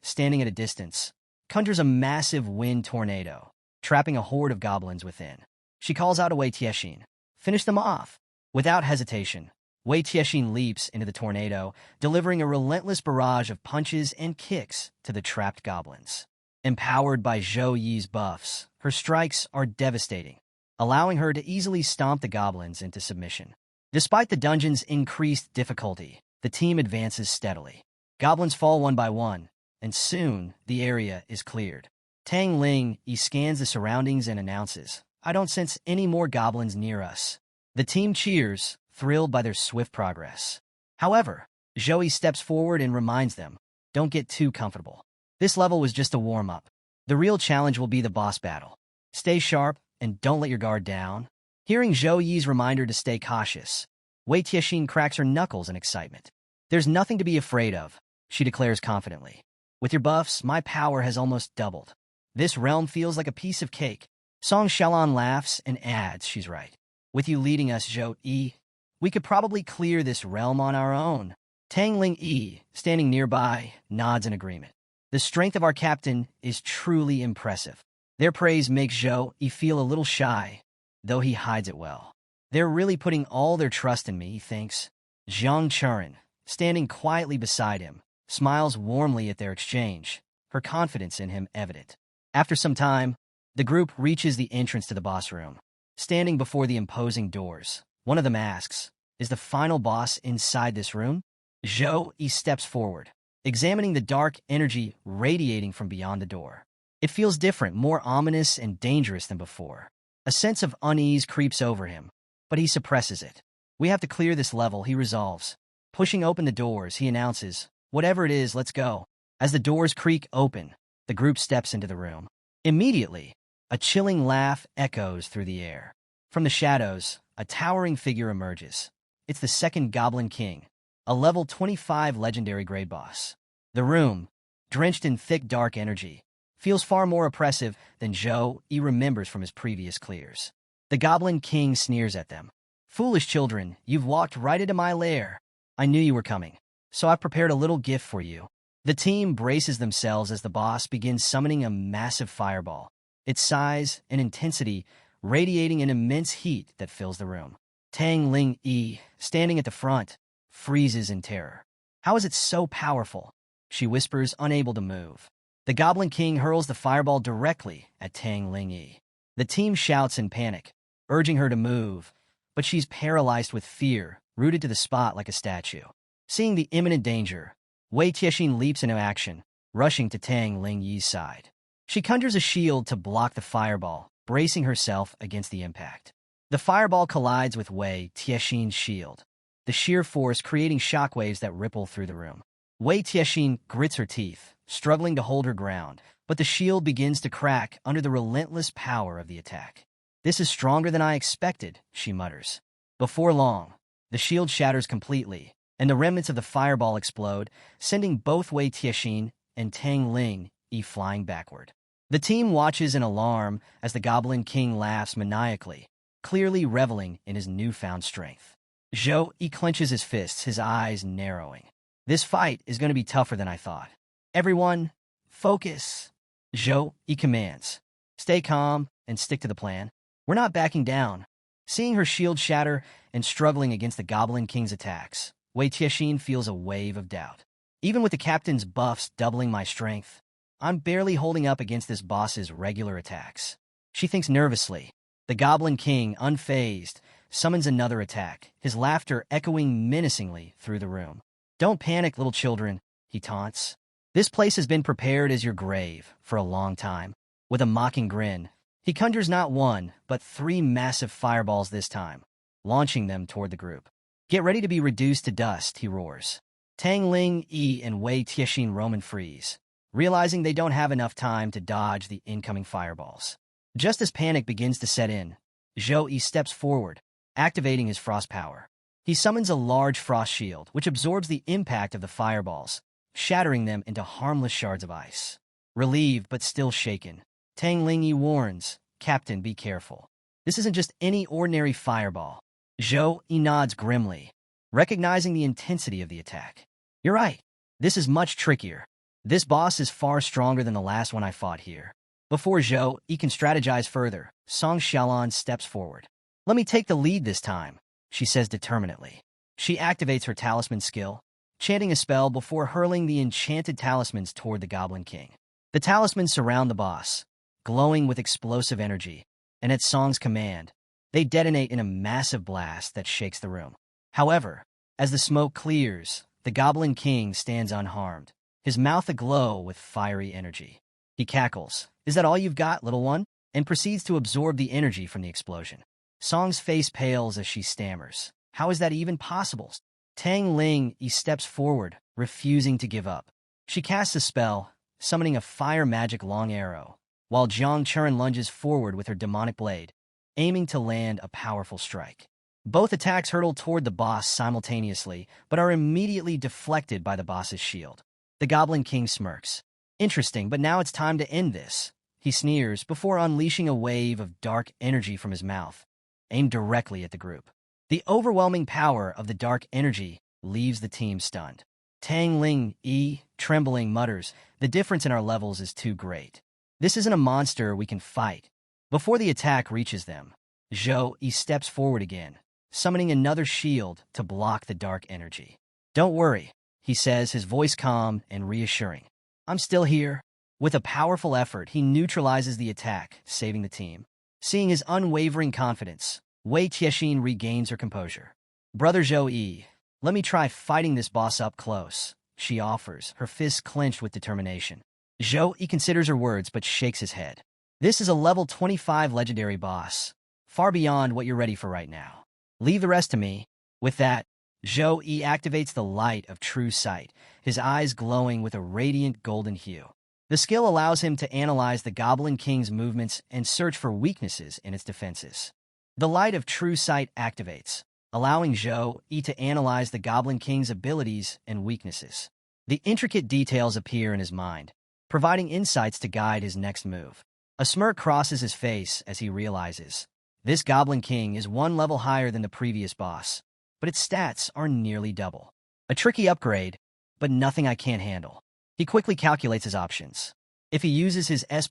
standing at a distance, conjures a massive wind tornado, trapping a horde of goblins within. She calls out to Wei Tiexin, "Finish them off." Without hesitation, Wei Tiexin leaps into the tornado, delivering a relentless barrage of punches and kicks to the trapped goblins. Empowered by Zhou Yi's buffs, her strikes are devastating, allowing her to easily stomp the goblins into submission. Despite the dungeon's increased difficulty, the team advances steadily. Goblins fall one by one, and soon the area is cleared. Tang Ling scans the surroundings and announces, "I don't sense any more goblins near us." The team cheers, thrilled by their swift progress. However, Zhou Yi steps forward and reminds them, "Don't get too comfortable. This level was just a warm-up. The real challenge will be the boss battle. Stay sharp and don't let your guard down." Hearing Zhou Yi's reminder to stay cautious, Wei Tiexin cracks her knuckles in excitement. "There's nothing to be afraid of," she declares confidently. "With your buffs, my power has almost doubled. This realm feels like a piece of cake." Song Xiaolan laughs and adds she's right. "With you leading us, Zhou Yi, we could probably clear this realm on our own." Tang Ling, standing nearby, nods in agreement. "The strength of our captain is truly impressive." Their praise makes Zhou Yi feel a little shy, though he hides it well. "They're really putting all their trust in me," he thinks. Jiang Churen, standing quietly beside him, smiles warmly at their exchange, her confidence in him evident. After some time, the group reaches the entrance to the boss room. Standing before the imposing doors, one of them asks, "Is the final boss inside this room?" Zhou Yi steps forward, examining the dark energy radiating from beyond the door. It feels different, more ominous and dangerous than before. A sense of unease creeps over him, but he suppresses it. "We have to clear this level," he resolves. Pushing open the doors, he announces, "Whatever it is, let's go." As the doors creak open, the group steps into the room. Immediately, a chilling laugh echoes through the air. From the shadows, a towering figure emerges. It's the second Goblin King, a level 25 legendary grade boss. The room, drenched in thick dark energy, feels far more oppressive than Zhou Yi remembers from his previous clears. The Goblin King sneers at them. "Foolish children, you've walked right into my lair. I knew you were coming, so I've prepared a little gift for you." The team braces themselves as the boss begins summoning a massive fireball, its size and intensity radiating an immense heat that fills the room. Tang Ling Yi, standing at the front, freezes in terror. "How is it so powerful?" she whispers, unable to move. The Goblin King hurls the fireball directly at Tang Ling Yi. The team shouts in panic, urging her to move, but she's paralyzed with fear, rooted to the spot like a statue. Seeing the imminent danger, Wei Tiexin leaps into action, rushing to Tang Ling Yi's side. She conjures a shield to block the fireball, bracing herself against the impact. The fireball collides with Wei Tiexin's shield, the sheer force creating shockwaves that ripple through the room. Wei Tiexin grits her teeth, struggling to hold her ground, but the shield begins to crack under the relentless power of the attack. "This is stronger than I expected," she mutters. Before long, the shield shatters completely, and the remnants of the fireball explode, sending both Wei Tiexin and Tang Ling Yi flying backward. The team watches in alarm as the Goblin King laughs maniacally, clearly reveling in his newfound strength. Zhou Yi clenches his fists, his eyes narrowing. "This fight is going to be tougher than I thought. Everyone, focus." Zhou Yi commands. "Stay calm and stick to the plan. We're not backing down." Seeing her shield shatter and struggling against the Goblin King's attacks, Wei Tiexin feels a wave of doubt. "Even with the captain's buffs doubling my strength, I'm barely holding up against this boss's regular attacks." She thinks nervously. The Goblin King, unfazed, summons another attack, his laughter echoing menacingly through the room. "Don't panic, little children," he taunts. "This place has been prepared as your grave for a long time." With a mocking grin, he conjures not one, but 3 massive fireballs this time, launching them toward the group. "Get ready to be reduced to dust," he roars. Tang Ling Yi and Wei Tiexin Roman freeze, realizing they don't have enough time to dodge the incoming fireballs. Just as panic begins to set in, Zhou Yi steps forward, activating his frost power. He summons a large frost shield, which absorbs the impact of the fireballs, shattering them into harmless shards of ice. Relieved but still shaken, Tang Ling Yi warns, "Captain, be careful. This isn't just any ordinary fireball." Zhou Yi nods grimly, recognizing the intensity of the attack. "You're right. This is much trickier. This boss is far stronger than the last one I fought here." Before Zhou Yi can strategize further, Song Xiaolan steps forward. "Let me take the lead this time," she says determinedly. She activates her talisman skill, chanting a spell before hurling the enchanted talismans toward the Goblin King. The talismans surround the boss, glowing with explosive energy, and at Song's command, they detonate in a massive blast that shakes the room. However, as the smoke clears, the Goblin King stands unharmed, his mouth aglow with fiery energy. He cackles, "Is that all you've got, little one?" and proceeds to absorb the energy from the explosion. Song's face pales as she stammers. "How is that even possible?" Tang Ling Yi steps forward, refusing to give up. She casts a spell, summoning a fire magic long arrow, while Jiang Churen lunges forward with her demonic blade, aiming to land a powerful strike. Both attacks hurtle toward the boss simultaneously, but are immediately deflected by the boss's shield. The Goblin King smirks. "Interesting, but now it's time to end this." He sneers before unleashing a wave of dark energy from his mouth, aimed directly at the group. The overwhelming power of the dark energy leaves the team stunned. Tang Ling Yi, trembling, mutters, "The difference in our levels is too great. This isn't a monster we can fight." Before the attack reaches them, Zhou Yi steps forward again, summoning another shield to block the dark energy. "Don't worry," he says, his voice calm and reassuring. "I'm still here." With a powerful effort, he neutralizes the attack, saving the team. Seeing his unwavering confidence, Wei Tiexin regains her composure. "Brother Zhou Yi, let me try fighting this boss up close," she offers, her fists clenched with determination. Zhou Yi considers her words but shakes his head. "This is a level 25 legendary boss, far beyond what you're ready for right now. Leave the rest to me." With that, Zhou Yi activates the light of true sight, his eyes glowing with a radiant golden hue. The skill allows him to analyze the Goblin King's movements and search for weaknesses in its defenses. The light of true sight activates, allowing Zhou Yi to analyze the Goblin King's abilities and weaknesses. The intricate details appear in his mind, providing insights to guide his next move. A smirk crosses his face as he realizes, this Goblin King is one level higher than the previous boss, but its stats are nearly double. A tricky upgrade, but nothing I can't handle. He quickly calculates his options. If he uses his S+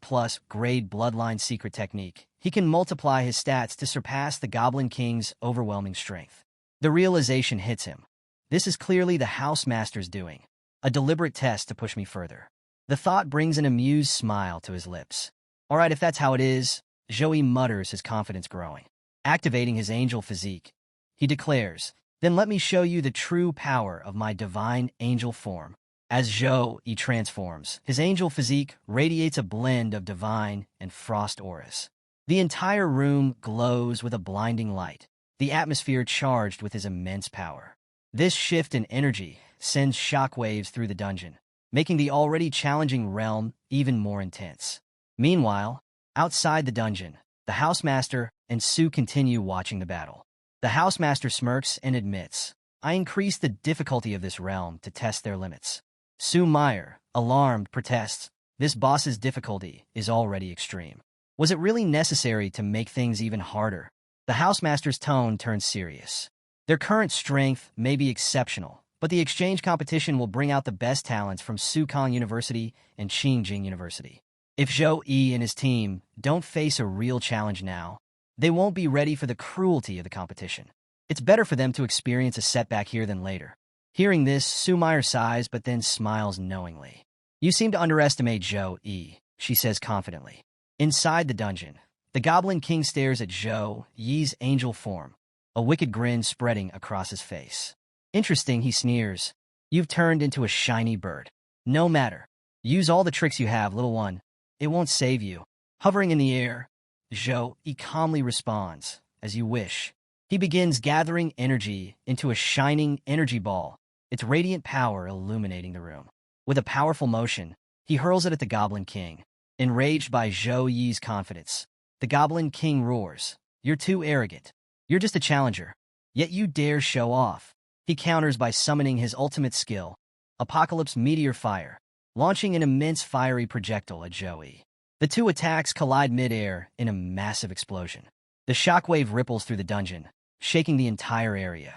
grade Bloodline secret technique, he can multiply his stats to surpass the Goblin King's overwhelming strength. The realization hits him. This is clearly the House Master's doing, a deliberate test to push me further. The thought brings an amused smile to his lips. All right, if that's how it is, Zhou Yi mutters, his confidence growing. Activating his angel physique, he declares, then let me show you the true power of my divine angel form. As Zhou Yi transforms, his angel physique radiates a blend of divine and frost auras. The entire room glows with a blinding light, the atmosphere charged with his immense power. This shift in energy sends shockwaves through the dungeon, making the already challenging realm even more intense. Meanwhile, outside the dungeon, the Housemaster and Su continue watching the battle. The Housemaster smirks and admits, I increased the difficulty of this realm to test their limits. Su Meyer, alarmed, protests, this boss's difficulty is already extreme. Was it really necessary to make things even harder? The Housemaster's tone turns serious. Their current strength may be exceptional, but the exchange competition will bring out the best talents from Sukong University and Qingjing University. If Zhou Yi and his team don't face a real challenge now, they won't be ready for the cruelty of the competition. It's better for them to experience a setback here than later. Hearing this, Su Meyer sighs but then smiles knowingly. You seem to underestimate Zhou Yi, she says confidently. Inside the dungeon, the Goblin King stares at Zhou Yi's angel form, a wicked grin spreading across his face. Interesting, he sneers. You've turned into a shiny bird. No matter. Use all the tricks you have, little one. It won't save you. Hovering in the air, Zhou Yi calmly responds, as you wish. He begins gathering energy into a shining energy ball, its radiant power illuminating the room. With a powerful motion, he hurls it at the Goblin King. Enraged by Zhou Yi's confidence, the Goblin King roars, You're too arrogant. You're just a challenger. Yet you dare show off. He counters by summoning his ultimate skill, Apocalypse Meteor Fire, launching an immense fiery projectile at Zhou Yi. The two attacks collide mid-air in a massive explosion. The shockwave ripples through the dungeon, shaking the entire area.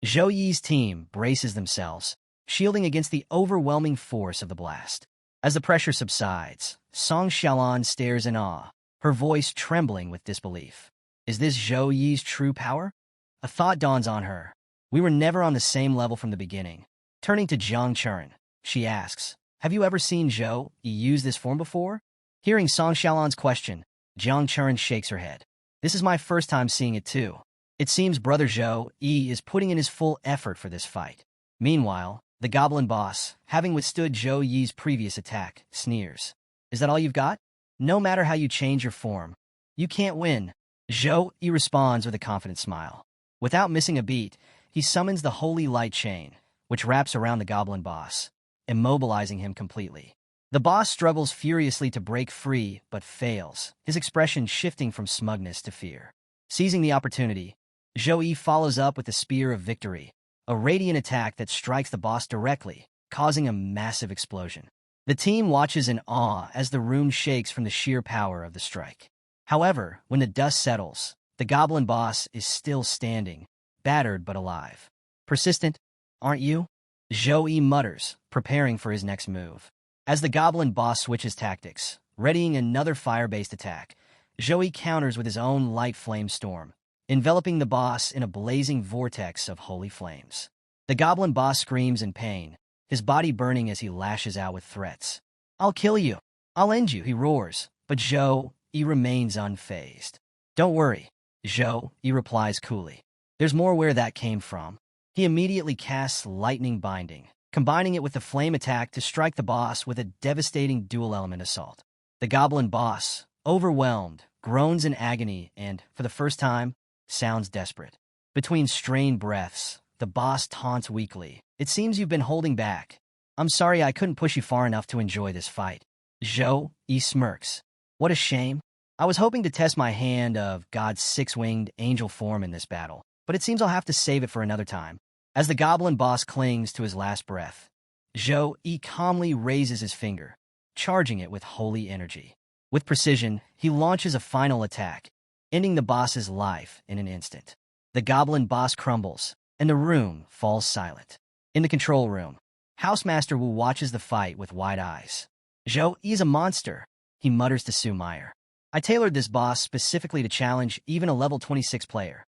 Zhou Yi's team braces themselves, shielding against the overwhelming force of the blast. As the pressure subsides, Song Xiaolan stares in awe, her voice trembling with disbelief. Is this Zhou Yi's true power? A thought dawns on her. We were never on the same level from the beginning. Turning to Jiang Churen, she asks, Have you ever seen Zhou Yi use this form before? Hearing Song Xiaolan's question, Jiang Churen shakes her head. This is my first time seeing it too. It seems Brother Zhou Yi is putting in his full effort for this fight. Meanwhile, the Goblin boss, having withstood Zhou Yi's previous attack, sneers. Is that all you've got? No matter how you change your form, you can't win. Zhou Yi responds with a confident smile. Without missing a beat, he summons the Holy Light Chain, which wraps around the Goblin boss, immobilizing him completely. The boss struggles furiously to break free, but fails, his expression shifting from smugness to fear. Seizing the opportunity, Zhou Yi follows up with the Spear of Victory, a radiant attack that strikes the boss directly, causing a massive explosion. The team watches in awe as the room shakes from the sheer power of the strike. However, when the dust settles, the Goblin boss is still standing, battered but alive. Persistent, aren't you? Zhou Yi mutters, preparing for his next move. As the Goblin boss switches tactics, readying another fire-based attack, Zhou Yi counters with his own light flame storm, enveloping the boss in a blazing vortex of holy flames. The Goblin boss screams in pain, his body burning as he lashes out with threats. I'll kill you. I'll end you, he roars, but Zhou Yi remains unfazed. Don't worry, Zhou Yi replies coolly. There's more where that came from. He immediately casts Lightning Binding, combining it with the flame attack to strike the boss with a devastating dual-element assault. The Goblin boss, overwhelmed, groans in agony and, for the first time, sounds desperate. Between strained breaths, the boss taunts weakly. It seems you've been holding back. I'm sorry I couldn't push you far enough to enjoy this fight. Zhou smirks. What a shame. I was hoping to test my hand of God's six-winged angel form in this battle, but it seems I'll have to save it for another time. As the goblin boss clings to his last breath, Zhou calmly raises his finger, charging it with holy energy. With precision, he launches a final attack, ending the boss's life in an instant. The goblin boss crumbles, and the room falls silent. In the control room, Housemaster Wu watches the fight with wide eyes. Zhou is a monster, he mutters to Su Meyer. I tailored this boss specifically to challenge even a level 26 player.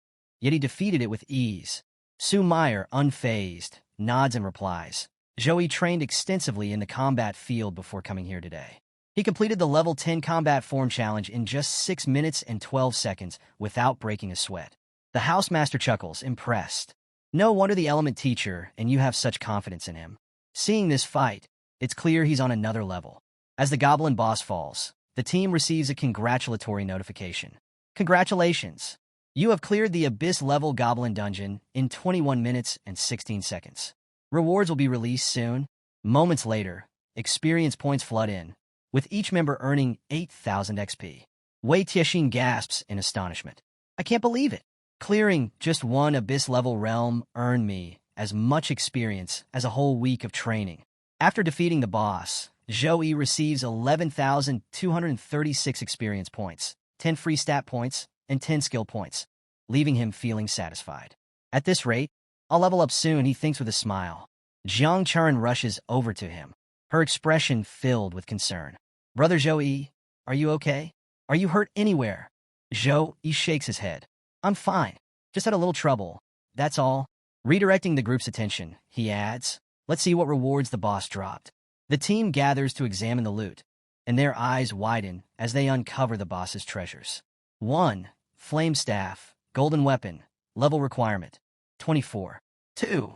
Yet he defeated it with ease. Su Meyer, unfazed, nods and replies. Zhou trained extensively in the combat field before coming here today. He completed the level 10 combat form challenge in just 6 minutes and 12 seconds without breaking a sweat. The Housemaster chuckles, impressed. No wonder the element teacher and you have such confidence in him. Seeing this fight, it's clear he's on another level. As the goblin boss falls, the team receives a congratulatory notification. Congratulations! You have cleared the Abyss-level Goblin Dungeon in 21 minutes and 16 seconds. Rewards will be released soon. Moments later, experience points flood in, with each member earning 8,000 XP. Wei Tiexin gasps in astonishment. I can't believe it. Clearing just one Abyss-level realm earned me as much experience as a whole week of training. After defeating the boss, Zhou receives 11,236 experience points, 10 free stat points, and 10 skill points, leaving him feeling satisfied. At this rate, I'll level up soon, he thinks with a smile. Jiang Chuan rushes over to him, her expression filled with concern. Brother Zhou, are you okay? Are you hurt anywhere? Zhou shakes his head. I'm fine. Just had a little trouble. That's all. Redirecting the group's attention, he adds, let's see what rewards the boss dropped. The team gathers to examine the loot, and their eyes widen as they uncover the boss's treasures. 1. Flame Staff, Golden Weapon, Level Requirement, 24. 2.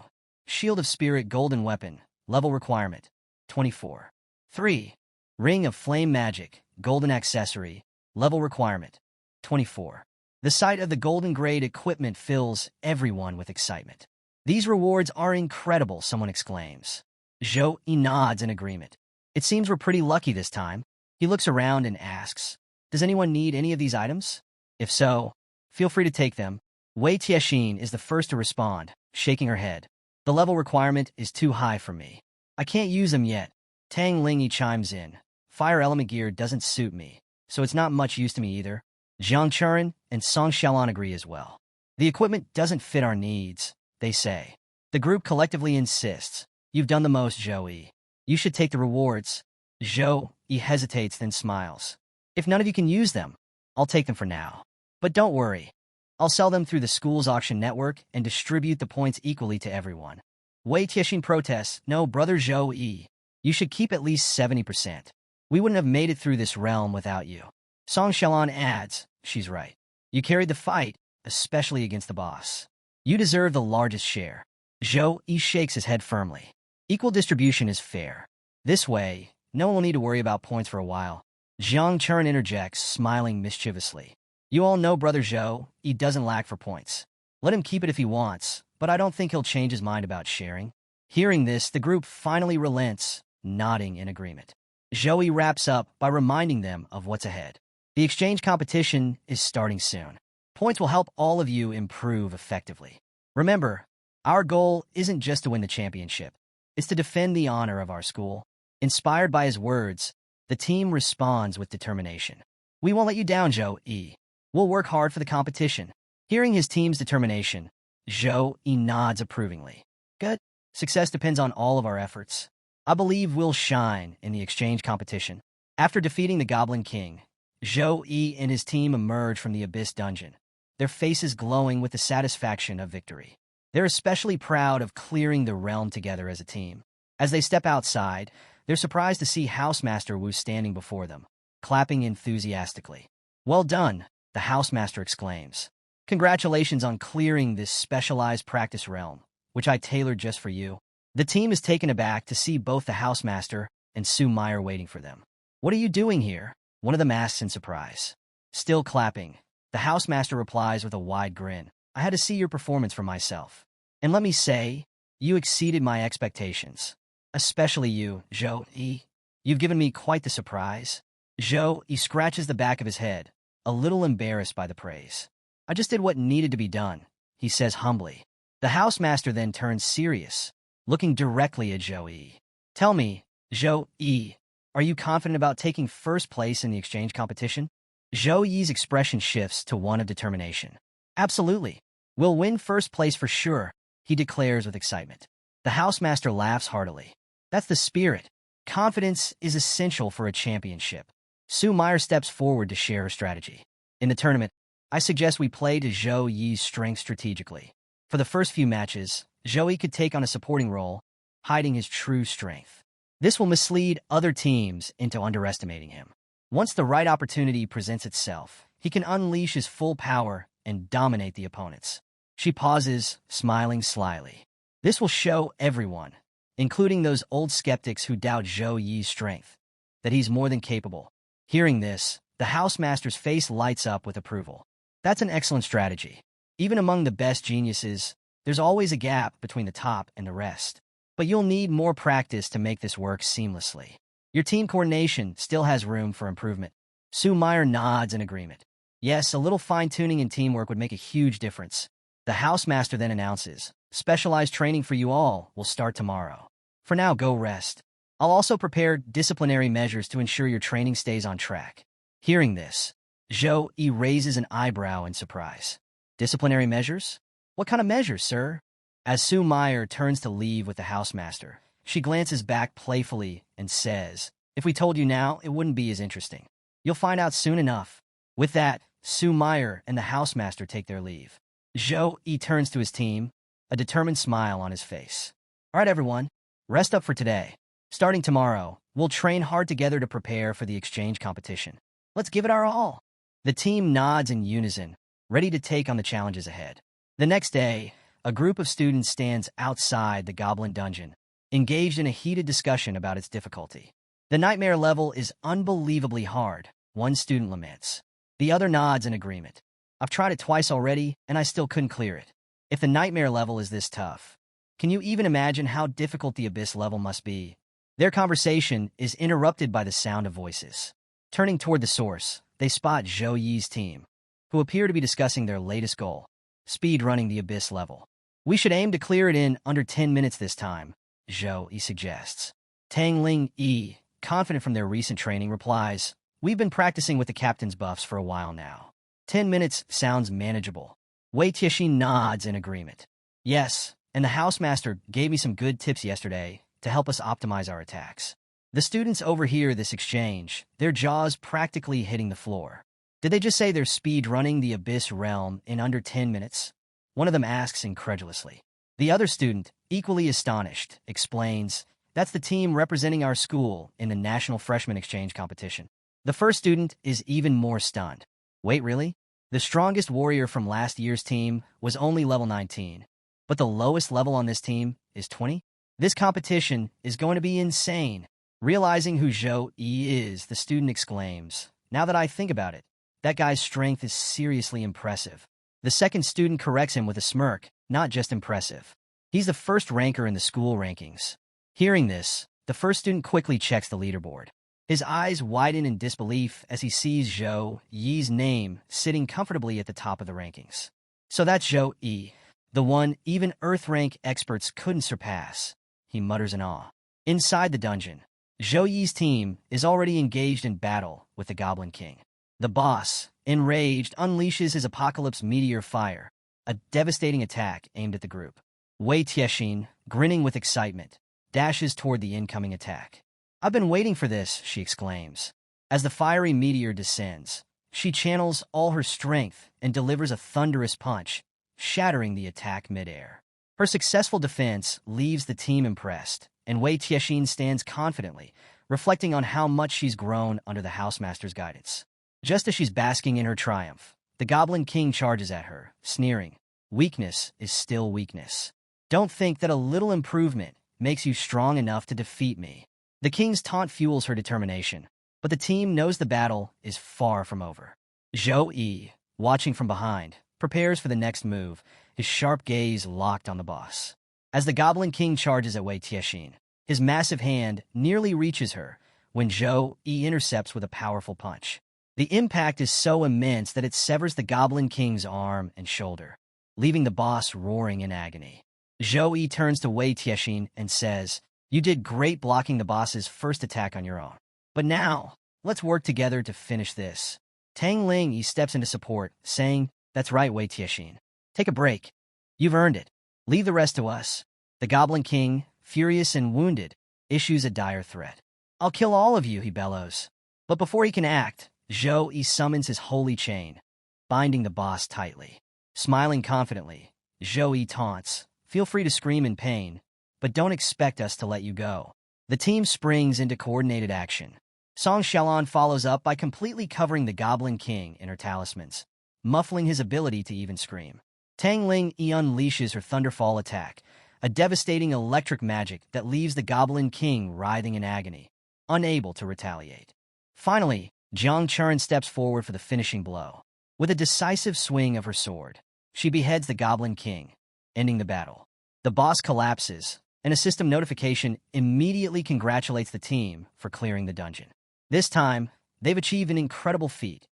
Shield of Spirit Golden Weapon, Level Requirement, 24. 3. Ring of Flame Magic, Golden Accessory, Level Requirement, 24. The sight of the golden grade equipment fills everyone with excitement. These rewards are incredible, someone exclaims. Zhou nods in agreement. It seems we're pretty lucky this time. He looks around and asks, does anyone need any of these items? If so, feel free to take them. Wei Tiexin is the first to respond, shaking her head. The level requirement is too high for me. I can't use them yet. Tang Lingyi chimes in. Fire element gear doesn't suit me, so it's not much use to me either. Jiang Chuan and Song Xiaolan agree as well. The equipment doesn't fit our needs, they say. The group collectively insists. You've done the most, Zhou. You should take the rewards. Zhou hesitates, then smiles. If none of you can use them, I'll take them for now. But don't worry. I'll sell them through the school's auction network and distribute the points equally to everyone. Wei Tiexin protests, no, brother Zhou, you should keep at least 70%. We wouldn't have made it through this realm without you. Song Xiaolan adds, she's right. You carried the fight, especially against the boss. You deserve the largest share. Zhou shakes his head firmly. Equal distribution is fair. This way, no one will need to worry about points for a while. Jiang Chuan interjects, smiling mischievously. You all know brother Zhou, he doesn't lack for points. Let him keep it if he wants, but I don't think he'll change his mind about sharing. Hearing this, the group finally relents, nodding in agreement. Zhou wraps up by reminding them of what's ahead. The exchange competition is starting soon. Points will help all of you improve effectively. Remember, our goal isn't just to win the championship. It's to defend the honor of our school. Inspired by his words, the team responds with determination. We won't let you down, Zhou. We'll work hard for the competition. Hearing his team's determination, Zhou nods approvingly. Good. Success depends on all of our efforts. I believe we'll shine in the exchange competition. After defeating the Goblin King, Zhou and his team emerge from the Abyss Dungeon, their faces glowing with the satisfaction of victory. They're especially proud of clearing the realm together as a team. As they step outside, they're surprised to see Housemaster Wu standing before them, clapping enthusiastically. Well done, the Housemaster exclaims. Congratulations on clearing this specialized practice realm, which I tailored just for you. The team is taken aback to see both the Housemaster and Su Meyer waiting for them. What are you doing here? One of them asks in surprise. Still clapping, the Housemaster replies with a wide grin. I had to see your performance for myself. And let me say, you exceeded my expectations. Especially you, Zhou-Yi. You've given me quite the surprise. Zhou-Yi scratches the back of his head, a little embarrassed by the praise. I just did what needed to be done, he says humbly. The housemaster then turns serious, looking directly at Zhou-Yi. Tell me, Zhou-Yi, are you confident about taking first place in the exchange competition? Zhou-Yi's expression shifts to one of determination. Absolutely. We'll win first place for sure, he declares with excitement. The housemaster laughs heartily. That's the spirit. Confidence is essential for a championship. Sue Meyer steps forward to share her strategy. In the tournament, I suggest we play to Zhou-Yi's strength strategically. For the first few matches, Zhou-Yi could take on a supporting role, hiding his true strength. This will mislead other teams into underestimating him. Once the right opportunity presents itself, he can unleash his full power and dominate the opponents. She pauses, smiling slyly. This will show everyone, including those old skeptics who doubt Zhou-Yi's strength, that he's more than capable. Hearing this, the housemaster's face lights up with approval. That's an excellent strategy. Even among the best geniuses, there's always a gap between the top and the rest. But you'll need more practice to make this work seamlessly. Your team coordination still has room for improvement. Sue Meyer nods in agreement. Yes, a little fine-tuning and teamwork would make a huge difference. The housemaster then announces, specialized training for you all will start tomorrow. For now, go rest. I'll also prepare disciplinary measures to ensure your training stays on track. Hearing this, Zhou-Yi raises an eyebrow in surprise. Disciplinary measures? What kind of measures, sir? As Sue Meyer turns to leave with the housemaster, she glances back playfully and says, if we told you now, it wouldn't be as interesting. You'll find out soon enough. With that, Sue Meyer and the housemaster take their leave. Zhou-Yi turns to his team, a determined smile on his face. All right, everyone, rest up for today. Starting tomorrow, we'll train hard together to prepare for the exchange competition. Let's give it our all. The team nods in unison, ready to take on the challenges ahead. The next day, a group of students stands outside the Goblin Dungeon, engaged in a heated discussion about its difficulty. The nightmare level is unbelievably hard, one student laments. The other nods in agreement. I've tried it twice already, and I still couldn't clear it. If the nightmare level is this tough, can you even imagine how difficult the abyss level must be? Their conversation is interrupted by the sound of voices. Turning toward the source, they spot Zhou-Yi's team, who appear to be discussing their latest goal, speed-running the abyss level. We should aim to clear it in under 10 minutes this time, Zhou-Yi suggests. Tang Ling-Yi, confident from their recent training, replies, we've been practicing with the captain's buffs for a while now. 10 minutes sounds manageable. Wei Tiexin nods in agreement. Yes, and the housemaster gave me some good tips yesterday to help us optimize our attacks. The students overhear this exchange, their jaws practically hitting the floor. Did they just say they're speed-running the abyss realm in under 10 minutes? One of them asks incredulously. The other student, equally astonished, explains, that's the team representing our school in the National Freshman Exchange competition. The first student is even more stunned. Wait, really? The strongest warrior from last year's team was only level 19, but the lowest level on this team is 20? This competition is going to be insane. Realizing who Zhou-Yi is, the student exclaims, now that I think about it, that guy's strength is seriously impressive. The second student corrects him with a smirk, not just impressive. He's the first ranker in the school rankings. Hearing this, the first student quickly checks the leaderboard. His eyes widen in disbelief as he sees Zhou-Yi's name sitting comfortably at the top of the rankings. So that's Zhou-Yi, the one even Earth rank experts couldn't surpass, he mutters in awe. Inside the dungeon, Zhou-Yi's team is already engaged in battle with the Goblin King. The boss, enraged, unleashes his Apocalypse Meteor Fire, a devastating attack aimed at the group. Wei Tiexin, grinning with excitement, dashes toward the incoming attack. I've been waiting for this, she exclaims. As the fiery meteor descends, she channels all her strength and delivers a thunderous punch, shattering the attack midair. Her successful defense leaves the team impressed, and Wei Tiexin stands confidently, reflecting on how much she's grown under the housemaster's guidance. Just as she's basking in her triumph, the Goblin King charges at her, sneering, weakness is still weakness. Don't think that a little improvement makes you strong enough to defeat me. The king's taunt fuels her determination, but the team knows the battle is far from over. Zhou-Yi, watching from behind, prepares for the next move, his sharp gaze locked on the boss. As the Goblin King charges at Wei Tiexin, his massive hand nearly reaches her when Zhou Yi intercepts with a powerful punch. The impact is so immense that it severs the Goblin King's arm and shoulder, leaving the boss roaring in agony. Zhou Yi turns to Wei Tiexin and says, "You did great blocking the boss's first attack on your own. But now, let's work together to finish this." Tang Ling steps into support, saying, "That's right, Wei Tiexin. Take a break. You've earned it. Leave the rest to us." The Goblin King, furious and wounded, issues a dire threat. "I'll kill all of you," he bellows. But before he can act, Zhou Yi summons his holy chain, binding the boss tightly. Smiling confidently, Zhou Yi taunts, "Feel free to scream in pain, but don't expect us to let you go." The team springs into coordinated action. Song Xiaolan follows up by completely covering the Goblin King in her talismans, muffling his ability to even scream. Tang Ling unleashes her Thunderfall attack, a devastating electric magic that leaves the Goblin King writhing in agony, unable to retaliate. Finally, Jiang Churn steps forward for the finishing blow. With a decisive swing of her sword, she beheads the Goblin King, ending the battle. The boss collapses, and a system notification immediately congratulates the team for clearing the dungeon. This time, they've achieved an incredible feat,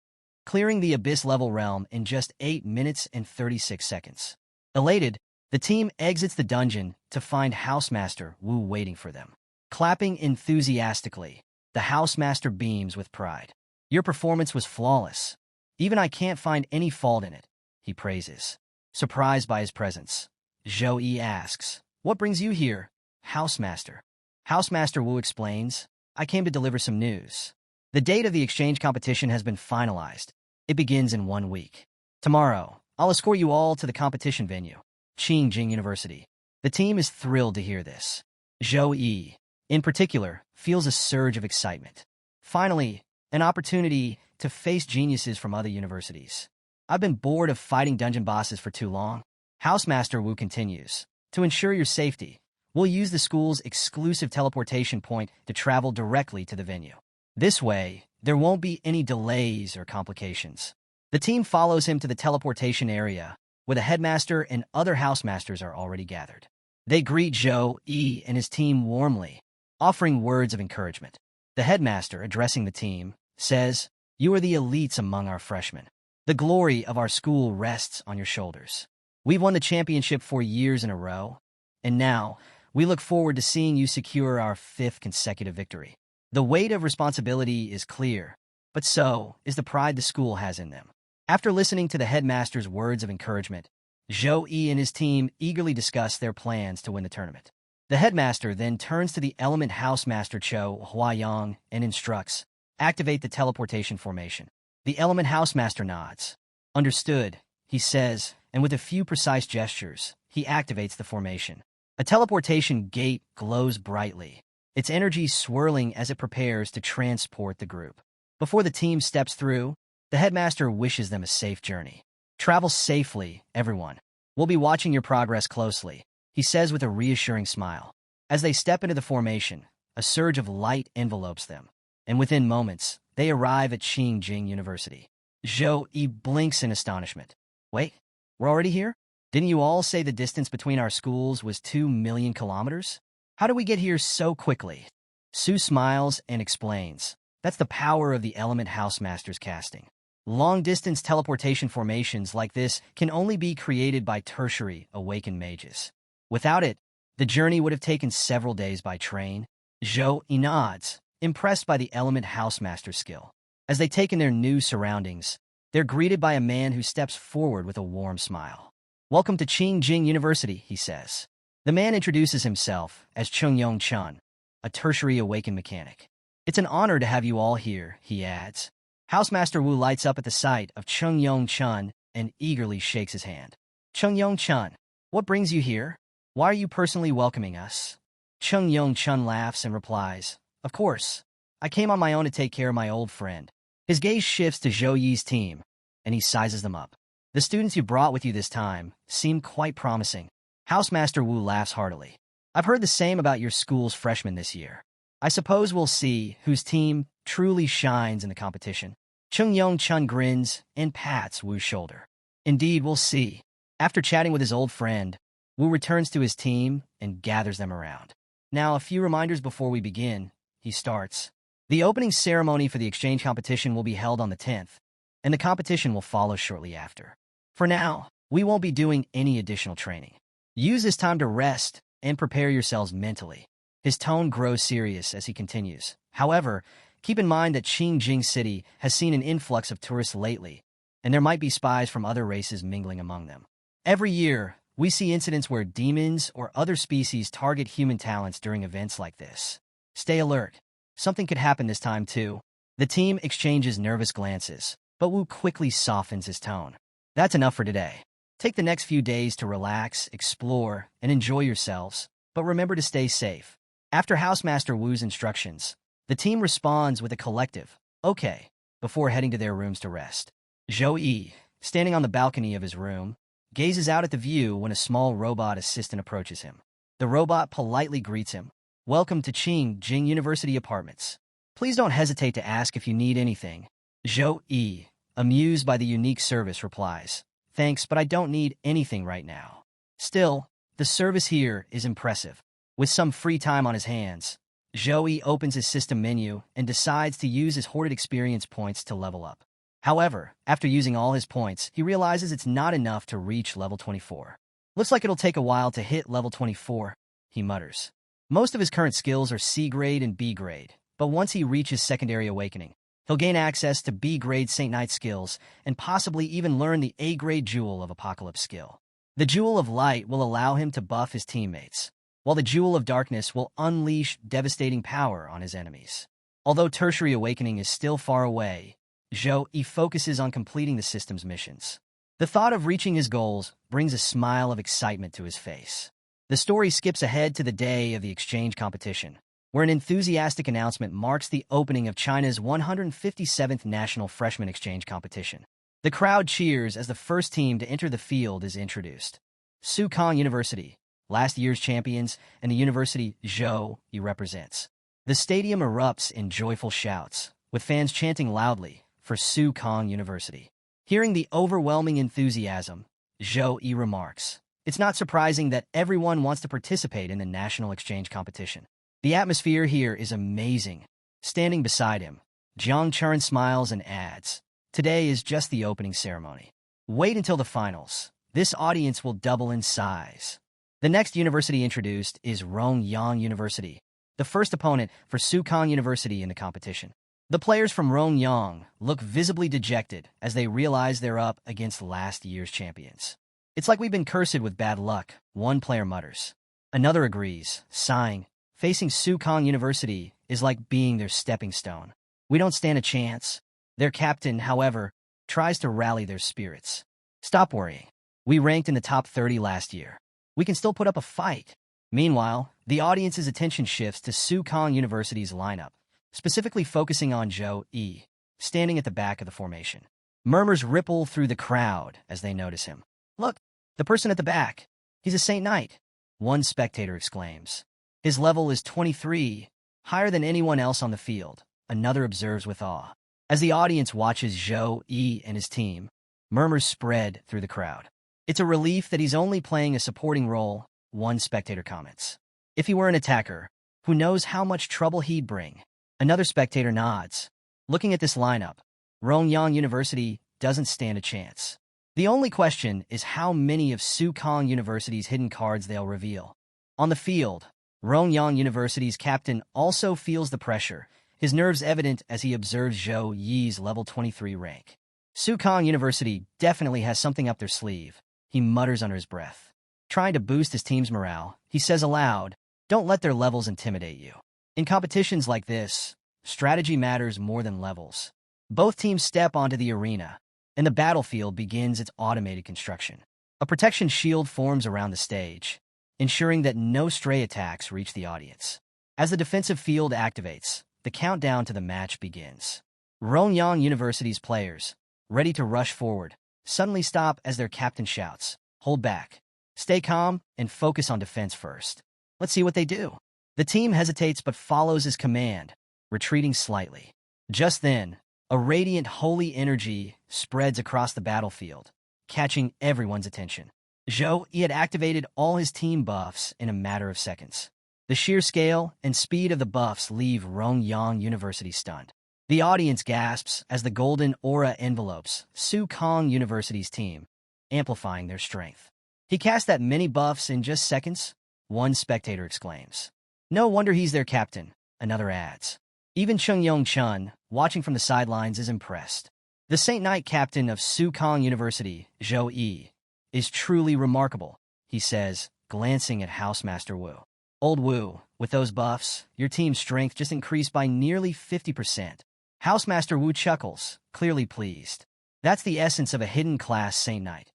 clearing the Abyss-level realm in just 8 minutes and 36 seconds. Elated, the team exits the dungeon to find Housemaster Wu waiting for them. Clapping enthusiastically, the Housemaster beams with pride. "Your performance was flawless. Even I can't find any fault in it," he praises. Surprised by his presence, Zhou Yi asks, "What brings you here, Housemaster?" Housemaster Wu explains, "I came to deliver some news. The date of the exchange competition has been finalized. It begins in 1 week. Tomorrow, I'll escort you all to the competition venue, Qingjing University." The team is thrilled to hear this. Zhou Yi, in particular, feels a surge of excitement. Finally, an opportunity to face geniuses from other universities. "I've been bored of fighting dungeon bosses for too long." Housemaster Wu continues, "To ensure your safety, we'll use the school's exclusive teleportation point to travel directly to the venue. This way, there won't be any delays or complications." The team follows him to the teleportation area, where the headmaster and other housemasters are already gathered. They greet Zhou Yi and his team warmly, offering words of encouragement. The headmaster, addressing the team, says, "You are the elites among our freshmen. The glory of our school rests on your shoulders. We've won the championship 4 years in a row, and now we look forward to seeing you secure our 5th consecutive victory." The weight of responsibility is clear, but so is the pride the school has in them. After listening to the headmaster's words of encouragement, Zhou Yi and his team eagerly discuss their plans to win the tournament. The headmaster then turns to the Element Housemaster Cho Huayang and instructs, "Activate the teleportation formation." The Element Housemaster nods. "Understood," he says, and with a few precise gestures, he activates the formation. A teleportation gate glows brightly, its energy swirling as it prepares to transport the group. Before the team steps through, the headmaster wishes them a safe journey. "Travel safely, everyone. We'll be watching your progress closely," he says with a reassuring smile. As they step into the formation, a surge of light envelopes them, and within moments, they arrive at Qingjing University. Zhou Yi blinks in astonishment. "Wait, we're already here? Didn't you all say the distance between our schools was 2 million kilometers? How did we get here so quickly?" Su smiles and explains, "That's the power of the Element Housemaster's casting. Long-distance teleportation formations like this can only be created by tertiary awakened mages. Without it, the journey would have taken several days by train." Zhou Yi nods, impressed by the Element Housemaster's skill. As they take in their new surroundings, they're greeted by a man who steps forward with a warm smile. "Welcome to Qingjing University," he says. The man introduces himself as Chungyong Chun, a tertiary awakened mechanic. "It's an honor to have you all here," he adds. Housemaster Wu lights up at the sight of Chungyong Chun and eagerly shakes his hand. "Chungyong Chun, what brings you here? Why are you personally welcoming us?" Chungyong Chun laughs and replies, "Of course, I came on my own to take care of my old friend." His gaze shifts to Zhou Yi's team, and he sizes them up. "The students you brought with you this time seem quite promising." Housemaster Wu laughs heartily. "I've heard the same about your school's freshmen this year. I suppose we'll see whose team truly shines in the competition." Chungyong Chun grins and pats Wu's shoulder. "Indeed, we'll see." After chatting with his old friend, Wu returns to his team and gathers them around. Now, a few reminders before we begin, he starts. The opening ceremony for the exchange competition will be held on the 10th, and the competition will follow shortly after. For now, we won't be doing any additional training. Use this time to rest and prepare yourselves mentally. His tone grows serious as he continues. However, keep in mind that Qingjing City has seen an influx of tourists lately, and there might be spies from other races mingling among them. Every year, we see incidents where demons or other species target human talents during events like this. Stay alert. Something could happen this time too. The team exchanges nervous glances, but Wu quickly softens his tone. That's enough for today. Take the next few days to relax, explore, and enjoy yourselves, but remember to stay safe. After Housemaster Wu's instructions, the team responds with a collective, "Okay," before heading to their rooms to rest. Zhou Yi, standing on the balcony of his room, gazes out at the view when a small robot assistant approaches him. The robot politely greets him. "Welcome to Qingjing University Apartments. Please don't hesitate to ask if you need anything." Zhou Yi, amused by the unique service, replies, "Thanks, but I don't need anything right now." Still, the service here is impressive. With some free time on his hands, Zhou Yi opens his system menu and decides to use his hoarded experience points to level up. However, after using all his points, he realizes it's not enough to reach level 24. "Looks like it'll take a while to hit level 24, he mutters. Most of his current skills are C grade and B grade, but once he reaches Secondary Awakening, he'll gain access to B grade Saint Knight skills and possibly even learn the A grade Jewel of Apocalypse skill. The Jewel of Light will allow him to buff his teammates, while the Jewel of Darkness will unleash devastating power on his enemies. Although Tertiary Awakening is still far away, Zhou Yi focuses on completing the system's missions. The thought of reaching his goals brings a smile of excitement to his face. The story skips ahead to the day of the exchange competition, where an enthusiastic announcement marks the opening of China's 157th National Freshman Exchange Competition. The crowd cheers as the first team to enter the field is introduced. Sukong University, last year's champions, and the university Zhou Yi represents. The stadium erupts in joyful shouts, with fans chanting loudly for Sukong University. Hearing the overwhelming enthusiasm, Zhou Yi remarks, "It's not surprising that everyone wants to participate in the national exchange competition. The atmosphere here is amazing." Standing beside him, Jiang Chuan smiles and adds, "Today is just the opening ceremony. Wait until the finals. This audience will double in size." The next university introduced is Rongyang University, the first opponent for Sukong University in the competition. The players from Rongyang look visibly dejected as they realize they're up against last year's champions. "It's like we've been cursed with bad luck," one player mutters. Another agrees, sighing. Facing Sukong University is like being their stepping stone. "We don't stand a chance." Their captain, however, tries to rally their spirits. "Stop worrying. We ranked in the top 30 last year. We can still put up a fight." Meanwhile, the audience's attention shifts to Sukong University's lineup, specifically focusing on Zhou Yi, standing at the back of the formation. Murmurs ripple through the crowd as they notice him. "Look, the person at the back. He's a Saint Knight," one spectator exclaims. "His level is 23, higher than anyone else on the field," another observes with awe. As the audience watches Zhou Yi and his team, murmurs spread through the crowd. "It's a relief that he's only playing a supporting role," one spectator comments. "If he were an attacker, who knows how much trouble he'd bring." Another spectator nods. Looking at this lineup, Rongyang University doesn't stand a chance. The only question is how many of Sukong University's hidden cards they'll reveal. On the field, Rongyang University's captain also feels the pressure, his nerves evident as he observes Zhou Yi's level 23 rank. Sukong University definitely has something up their sleeve, he mutters under his breath. Trying to boost his team's morale, he says aloud, "Don't let their levels intimidate you. In competitions like this, strategy matters more than levels." Both teams step onto the arena, and the battlefield begins its automated construction. A protection shield forms around the stage, ensuring that no stray attacks reach the audience. As the defensive field activates, the countdown to the match begins. Rongyang University's players, ready to rush forward, suddenly stop as their captain shouts, "Hold back. Stay calm and focus on defense first." Let's see what they do. The team hesitates but follows his command, retreating slightly. Just then, a radiant holy energy spreads across the battlefield, catching everyone's attention. Zhou Yi had activated all his team buffs in a matter of seconds. The sheer scale and speed of the buffs leave Rongyang University stunned. The audience gasps as the golden aura envelopes Su Kong University's team, amplifying their strength. He cast that many buffs in just seconds? One spectator exclaims. No wonder he's their captain, another adds. Even Chung Yong Chun, watching from the sidelines, is impressed. The Saint Knight captain of Su Kong University, Zhou Yi, is truly remarkable, he says, glancing at Housemaster Wu. Old Wu, with those buffs, your team's strength just increased by nearly 50%. Housemaster Wu chuckles, clearly pleased. That's the essence of a hidden class Saint Knight.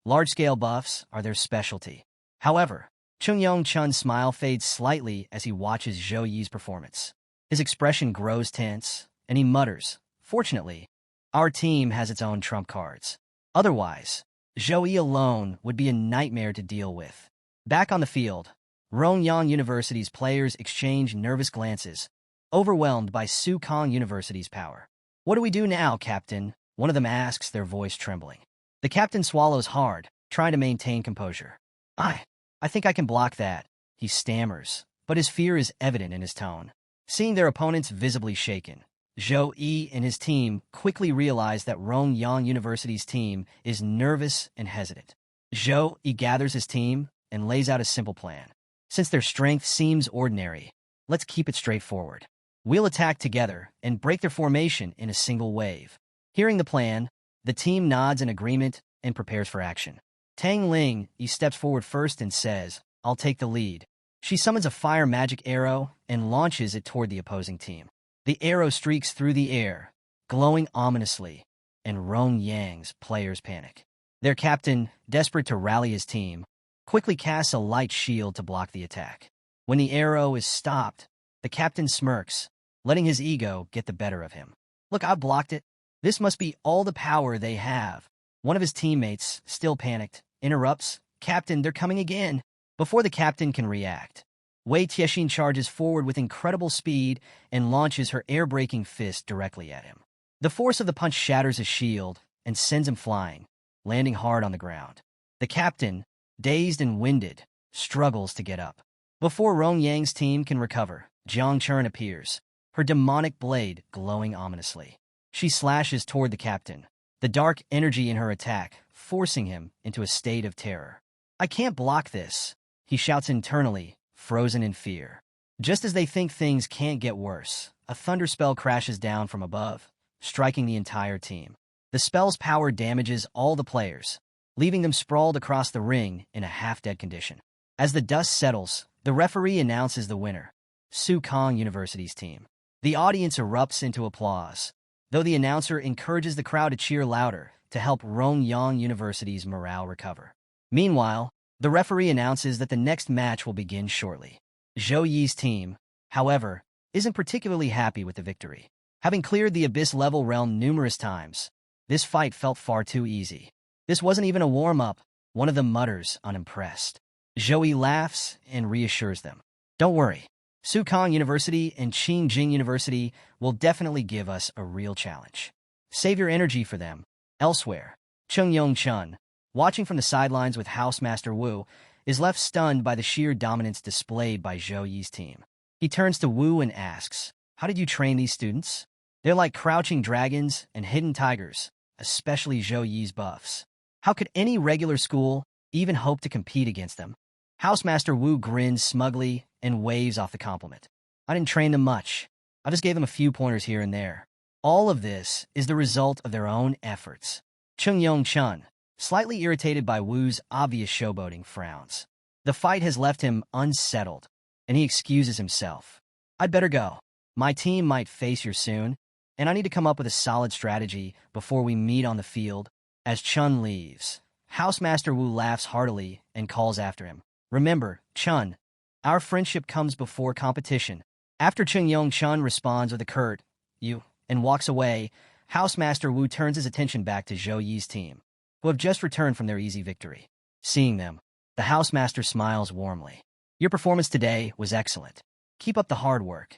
Large-scale buffs are their specialty. However, Chung Yong Chun's smile fades slightly as he watches Zhou Yi's performance. His expression grows tense, and he mutters, fortunately, our team has its own trump cards. Otherwise, Zhou Yi alone would be a nightmare to deal with. Back on the field, Rongyang University's players exchange nervous glances, overwhelmed by Su Kong University's power. What do we do now, Captain? One of them asks, their voice trembling. The captain swallows hard, trying to maintain composure. I think I can block that, he stammers, but his fear is evident in his tone. Seeing their opponents visibly shaken, Zhou Yi and his team quickly realize that Rongyang University's team is nervous and hesitant. Zhou Yi gathers his team and lays out a simple plan. Since their strength seems ordinary, let's keep it straightforward. We'll attack together and break their formation in a single wave. Hearing the plan, the team nods in agreement and prepares for action. Tang Ling steps forward first and says, I'll take the lead. She summons a fire magic arrow and launches it toward the opposing team. The arrow streaks through the air, glowing ominously, and Rongyang's players panic. Their captain, desperate to rally his team, quickly casts a light shield to block the attack. When the arrow is stopped, the captain smirks, letting his ego get the better of him. Look, I blocked it. This must be all the power they have. One of his teammates, still panicked, interrupts, Captain, they're coming again. Before the captain can react, Wei Tiexin charges forward with incredible speed and launches her air-breaking fist directly at him. The force of the punch shatters his shield and sends him flying, landing hard on the ground. The captain, dazed and winded, struggles to get up. Before Rongyang's team can recover, Jiang Chern appears, her demonic blade glowing ominously. She slashes toward the captain, the dark energy in her attack forcing him into a state of terror. I can't block this, he shouts internally, frozen in fear. Just as they think things can't get worse, a thunder spell crashes down from above, striking the entire team. The spell's power damages all the players, leaving them sprawled across the ring in a half-dead condition. As the dust settles, the referee announces the winner, Su Kong University's team. The audience erupts into applause, though the announcer encourages the crowd to cheer louder to help Rongyang University's morale recover. Meanwhile, the referee announces that the next match will begin shortly. Zhou Yi's team, however, isn't particularly happy with the victory. Having cleared the Abyss-level realm numerous times, this fight felt far too easy. This wasn't even a warm-up, one of them mutters, unimpressed. Zhou Yi laughs and reassures them. Don't worry, Su Kong University and Qingjing University will definitely give us a real challenge. Save your energy for them. Elsewhere, Chung Yong Chun, watching from the sidelines with Housemaster Wu, is left stunned by the sheer dominance displayed by Zhou Yi's team. He turns to Wu and asks, how did you train these students? They're like crouching dragons and hidden tigers, especially Zhou Yi's buffs. How could any regular school even hope to compete against them? Housemaster Wu grins smugly and waves off the compliment. I didn't train them much. I just gave them a few pointers here and there. All of this is the result of their own efforts. Chung Yong Chun, slightly irritated by Wu's obvious showboating, frowns. The fight has left him unsettled, and he excuses himself. I'd better go. My team might face you soon, and I need to come up with a solid strategy before we meet on the field. As Chun leaves, Housemaster Wu laughs heartily and calls after him. Remember, Chun, our friendship comes before competition. After Chung Yong Chun responds with a curt, you, and walks away, Housemaster Wu turns his attention back to Zhou Yi's team, who have just returned from their easy victory. Seeing them, the Housemaster smiles warmly. Your performance today was excellent. Keep up the hard work.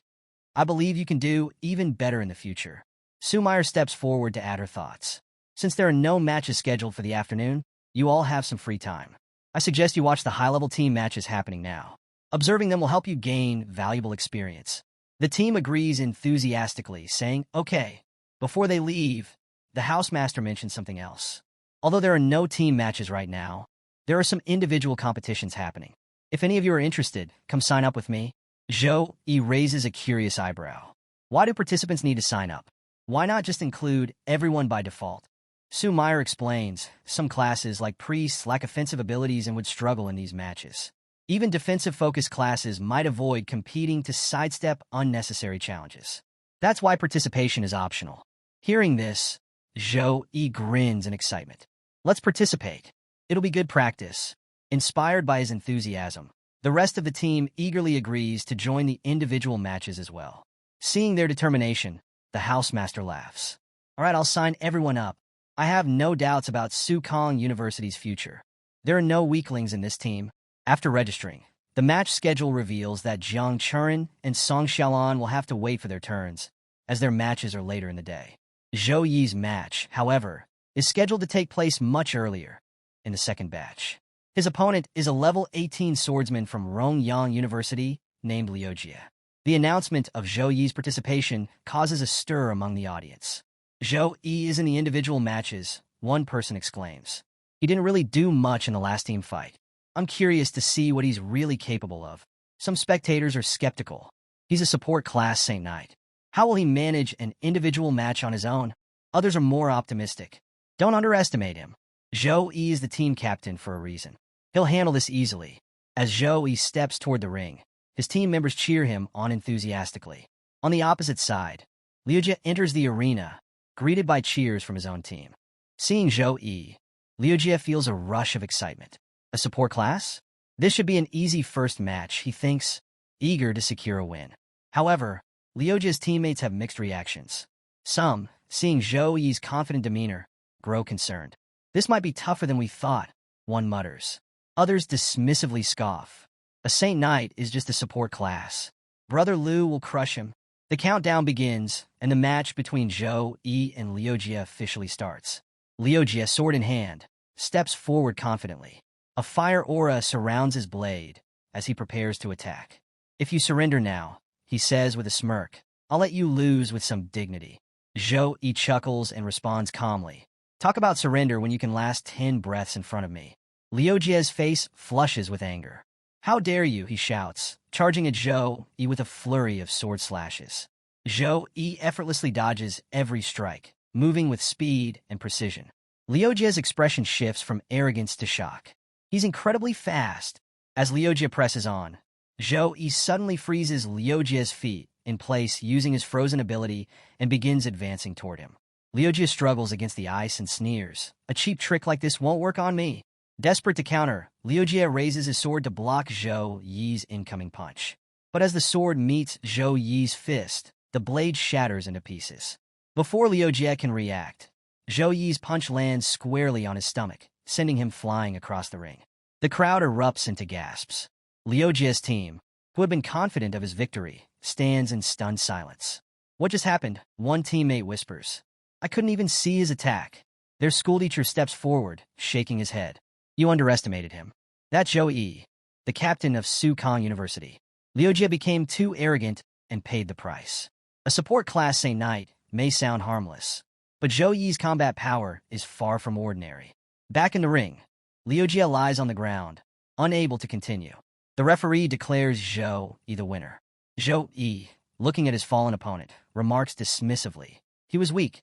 I believe you can do even better in the future. Sumair steps forward to add her thoughts. Since there are no matches scheduled for the afternoon, you all have some free time. I suggest you watch the high-level team matches happening now. Observing them will help you gain valuable experience. The team agrees enthusiastically, saying, okay. Before they leave, the housemaster mentions something else. Although there are no team matches right now, there are some individual competitions happening. If any of you are interested, come sign up with me. Zhou Yi raises a curious eyebrow. Why do participants need to sign up? Why not just include everyone by default? Su Meyer explains, some classes like priests lack offensive abilities and would struggle in these matches. Even defensive-focused classes might avoid competing to sidestep unnecessary challenges. That's why participation is optional. Hearing this, Zhou Yi grins in excitement. Let's participate. It'll be good practice. Inspired by his enthusiasm, the rest of the team eagerly agrees to join the individual matches as well. Seeing their determination, the housemaster laughs. All right, I'll sign everyone up. I have no doubts about Sukong University's future. There are no weaklings in this team. After registering, the match schedule reveals that Jiang Churen and Song Xiaolan will have to wait for their turns, as their matches are later in the day. Zhou Yi's match, however, is scheduled to take place much earlier, in the second batch. His opponent is a level 18 swordsman from Rongyang University named Liujia. The announcement of Zhou Yi's participation causes a stir among the audience. Zhou Yi is in the individual matches, one person exclaims. He didn't really do much in the last team fight. I'm curious to see what he's really capable of. Some spectators are skeptical. He's a support class Saint Knight. How will he manage an individual match on his own? Others are more optimistic. Don't underestimate him. Zhou Yi is the team captain for a reason. He'll handle this easily. As Zhou Yi steps toward the ring, his team members cheer him on enthusiastically. On the opposite side, Liujia enters the arena, greeted by cheers from his own team. Seeing Zhou Yi, Liujia feels a rush of excitement. A support class? This should be an easy first match, he thinks, eager to secure a win. However, Liujia's teammates have mixed reactions. Some, seeing Zhou Yi's confident demeanor, grow concerned. This might be tougher than we thought, one mutters. Others dismissively scoff. A Saint Knight is just a support class. Brother Liu will crush him. The countdown begins, and the match between Zhou Yi and Liujia officially starts. Liujia, sword in hand, steps forward confidently. A fire aura surrounds his blade as he prepares to attack. If you surrender now, he says with a smirk, I'll let you lose with some dignity. Zhou Yi chuckles and responds calmly. Talk about surrender when you can last 10 breaths in front of me. Liujia's face flushes with anger. How dare you, he shouts, charging at Zhou Yi with a flurry of sword slashes. Zhou Yi effortlessly dodges every strike, moving with speed and precision. Liujia's expression shifts from arrogance to shock. He's incredibly fast. As Liujia presses on, Zhou Yi suddenly freezes Liujia's feet in place using his frozen ability and begins advancing toward him. Liujia struggles against the ice and sneers. A cheap trick like this won't work on me. Desperate to counter, Liujia raises his sword to block Zhou Yi's incoming punch. But as the sword meets Zhou Yi's fist, the blade shatters into pieces. Before Liujia can react, Zhou Yi's punch lands squarely on his stomach, sending him flying across the ring. The crowd erupts into gasps. Liujia's team, who had been confident of his victory, stands in stunned silence. What just happened? One teammate whispers. I couldn't even see his attack. Their schoolteacher steps forward, shaking his head. You underestimated him. That's Zhou Yi, the captain of Sukong University. Liujia became too arrogant and paid the price. A support class Saint Knight may sound harmless, but Zhou Yi's combat power is far from ordinary. Back in the ring, Liujia lies on the ground, unable to continue. The referee declares Zhou Yi the winner. Zhou Yi, looking at his fallen opponent, remarks dismissively. He was weak.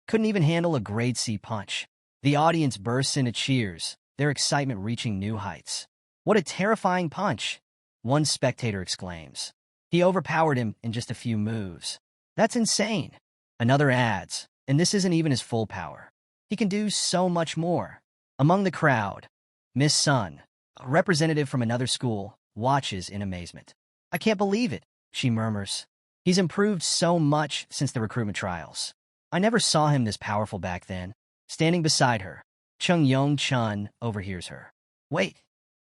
Couldn't even handle a grade C punch. The audience bursts into cheers, their excitement reaching new heights. What a terrifying punch, one spectator exclaims. He overpowered him in just a few moves. That's insane. Another adds, and this isn't even his full power. He can do so much more. Among the crowd, Miss Sun, a representative from another school, watches in amazement. I can't believe it, she murmurs. He's improved so much since the recruitment trials. I never saw him this powerful back then. Standing beside her, Chung Yong Chun overhears her. Wait,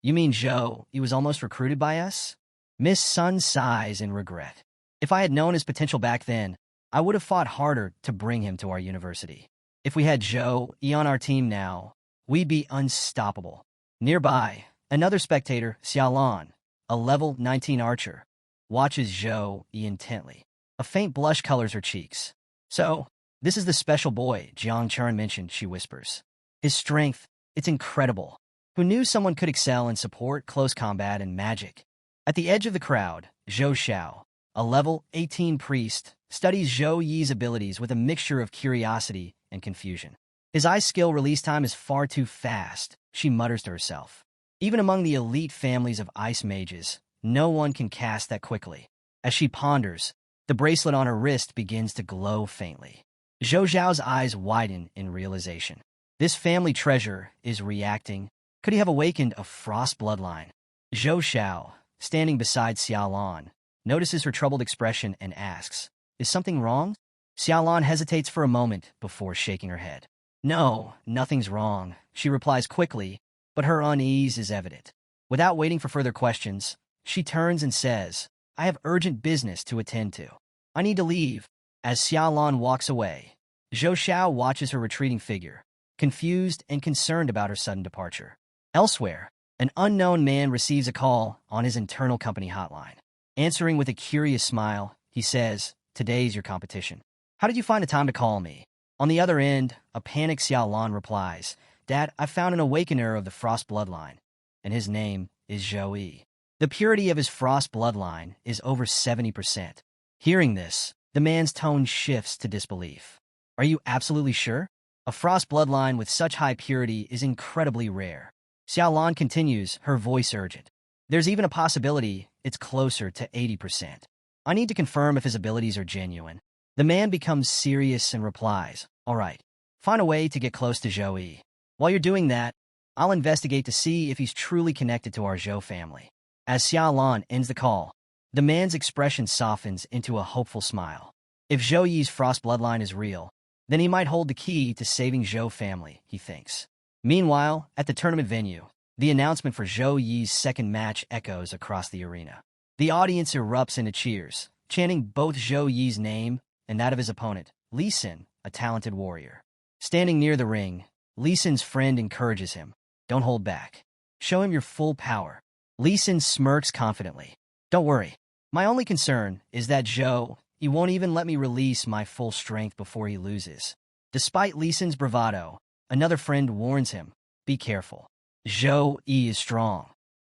you mean Zhou, he was almost recruited by us? Miss Sun sighs in regret. If I had known his potential back then, I would have fought harder to bring him to our university. If we had Zhou Yi on our team now, we'd be unstoppable. Nearby, another spectator, Xiaolan, a level 19 archer, watches Zhou Yi intently. A faint blush colors her cheeks. So, this is the special boy Jiang Chern mentioned, she whispers. His strength, it's incredible. Who knew someone could excel in support, close combat, and magic? At the edge of the crowd, Zhou Xiao, a level 18 priest, studies Zhou Yi's abilities with a mixture of curiosity and confusion. His ice skill release time is far too fast, she mutters to herself. Even among the elite families of ice mages, no one can cast that quickly. As she ponders, the bracelet on her wrist begins to glow faintly. Zhou Xiao's eyes widen in realization. This family treasure is reacting. Could he have awakened a frost bloodline? Zhou Xiao, standing beside Xiaolan, notices her troubled expression and asks, "Is something wrong?" Xiaolan hesitates for a moment before shaking her head. "No, nothing's wrong," she replies quickly, but her unease is evident. Without waiting for further questions, she turns and says, "I have urgent business to attend to. I need to leave." As Xiaolan walks away, Zhou Xiao watches her retreating figure, confused and concerned about her sudden departure. Elsewhere, an unknown man receives a call on his internal company hotline. Answering with a curious smile, he says, "Today's your competition. How did you find the time to call me?" On the other end, a panicked Xiaolan replies, "Dad, I found an awakener of the Frost bloodline, and his name is Zhou Yi. The purity of his Frost bloodline is over 70%. Hearing this, the man's tone shifts to disbelief. "Are you absolutely sure? A Frost bloodline with such high purity is incredibly rare." Xiaolan continues, her voice urgent. "There's even a possibility it's closer to 80%. I need to confirm if his abilities are genuine." The man becomes serious and replies, "All right, find a way to get close to Zhou Yi. While you're doing that, I'll investigate to see if he's truly connected to our Zhou family." As Xiaolan ends the call, the man's expression softens into a hopeful smile. If Zhou Yi's Frost bloodline is real, then he might hold the key to saving Zhou family, he thinks. Meanwhile, at the tournament venue, the announcement for Zhou Yi's second match echoes across the arena. The audience erupts into cheers, chanting both Zhou Yi's name and that of his opponent, Li Xin, a talented warrior. Standing near the ring, Li Xin's friend encourages him, "Don't hold back. Show him your full power." Li Xin smirks confidently. "Don't worry. My only concern is that Zhou, he won't even let me release my full strength before he loses." Despite Li Xin's bravado, another friend warns him, "Be careful. Zhou Yi is strong.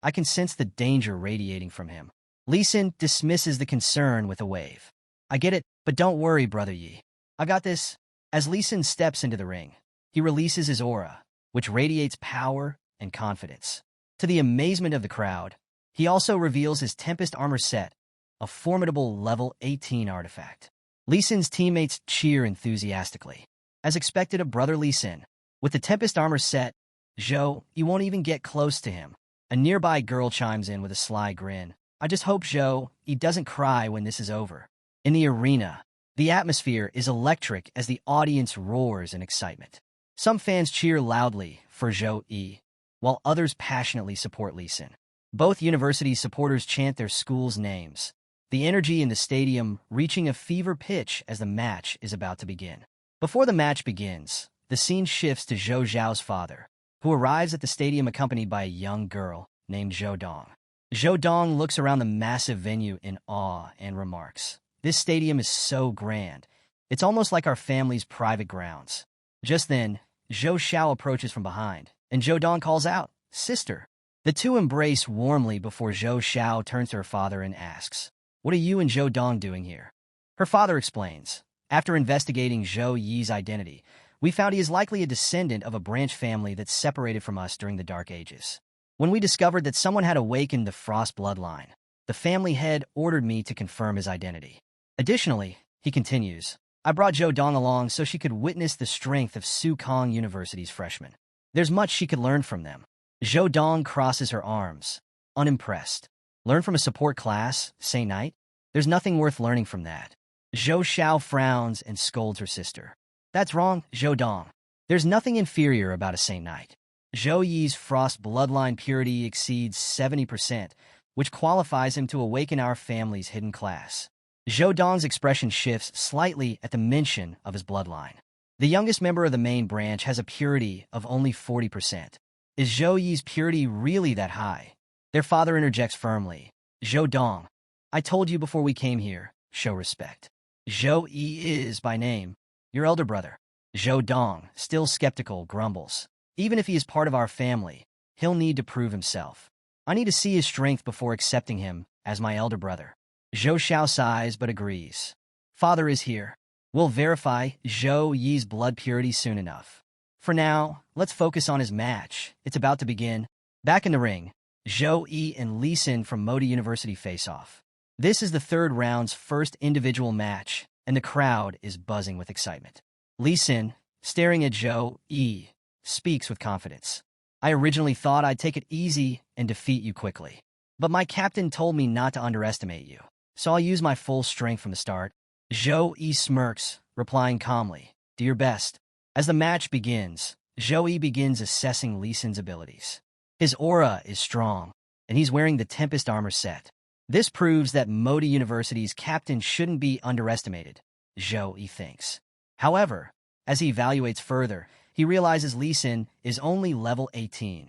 I can sense the danger radiating from him." Li Xin dismisses the concern with a wave. "I get it, but don't worry, Brother Yi. I got this." As Li Xin steps into the ring, he releases his aura, which radiates power and confidence. To the amazement of the crowd, he also reveals his Tempest armor set, a formidable level 18 artifact. Li Xin's teammates cheer enthusiastically. As expected of Brother Li Xin, with the Tempest armor set, Zhou, you won't even get close to him. A nearby girl chimes in with a sly grin. "I just hope Zhou, he doesn't cry when this is over." In the arena, the atmosphere is electric as the audience roars in excitement. Some fans cheer loudly for Zhou Yi, while others passionately support Li Xin. Both universities' supporters chant their schools' names, the energy in the stadium reaching a fever pitch as the match is about to begin. Before the match begins, the scene shifts to Zhou Zhao's father, who arrives at the stadium accompanied by a young girl named Zhou Dong. Zhou Dong looks around the massive venue in awe and remarks, "This stadium is so grand. It's almost like our family's private grounds." Just then, Zhou Xiao approaches from behind, and Zhou Dong calls out, "Sister." The two embrace warmly before Zhou Xiao turns to her father and asks, "What are you and Zhou Dong doing here?" Her father explains, "After investigating Zhou Yi's identity, we found he is likely a descendant of a branch family that separated from us during the Dark Ages. When we discovered that someone had awakened the Frost bloodline, the family head ordered me to confirm his identity. Additionally," he continues, "I brought Zhou Dong along so she could witness the strength of Sukong University's freshmen. There's much she could learn from them." Zhou Dong crosses her arms, unimpressed. "Learn from a support class, Saint Knight? There's nothing worth learning from that." Zhou Xiao frowns and scolds her sister. "That's wrong, Zhou Dong. There's nothing inferior about a Saint Knight. Zhou Yi's Frost bloodline purity exceeds 70%, which qualifies him to awaken our family's hidden class." Zhou Dong's expression shifts slightly at the mention of his bloodline. The youngest member of the main branch has a purity of only 40%. Is Zhou Yi's purity really that high? Their father interjects firmly. Zhou Dong, I told you before we came here, show respect. Zhou Yi is, by name, your elder brother. Zhou Dong, still skeptical, grumbles. Even if he is part of our family, he'll need to prove himself. I need to see his strength before accepting him as my elder brother. Zhou Xiao sighs but agrees. Father is here. We'll verify Zhou Yi's blood purity soon enough. For now, let's focus on his match. It's about to begin. Back in the ring, Zhou Yi and Lee Sin from Modi University face off. This is the third round's first individual match, and the crowd is buzzing with excitement. Lee Sin, staring at Zhou Yi, speaks with confidence. I originally thought I'd take it easy and defeat you quickly. But my captain told me not to underestimate you, so I'll use my full strength from the start. Zhou Yi smirks, replying calmly, do your best. As the match begins, Zhou Yi begins assessing Lee Sin's abilities. His aura is strong, and he's wearing the Tempest armor set. This proves that Modi University's captain shouldn't be underestimated, Zhou Yi thinks. However, as he evaluates further, he realizes Lee Sin is only level 18,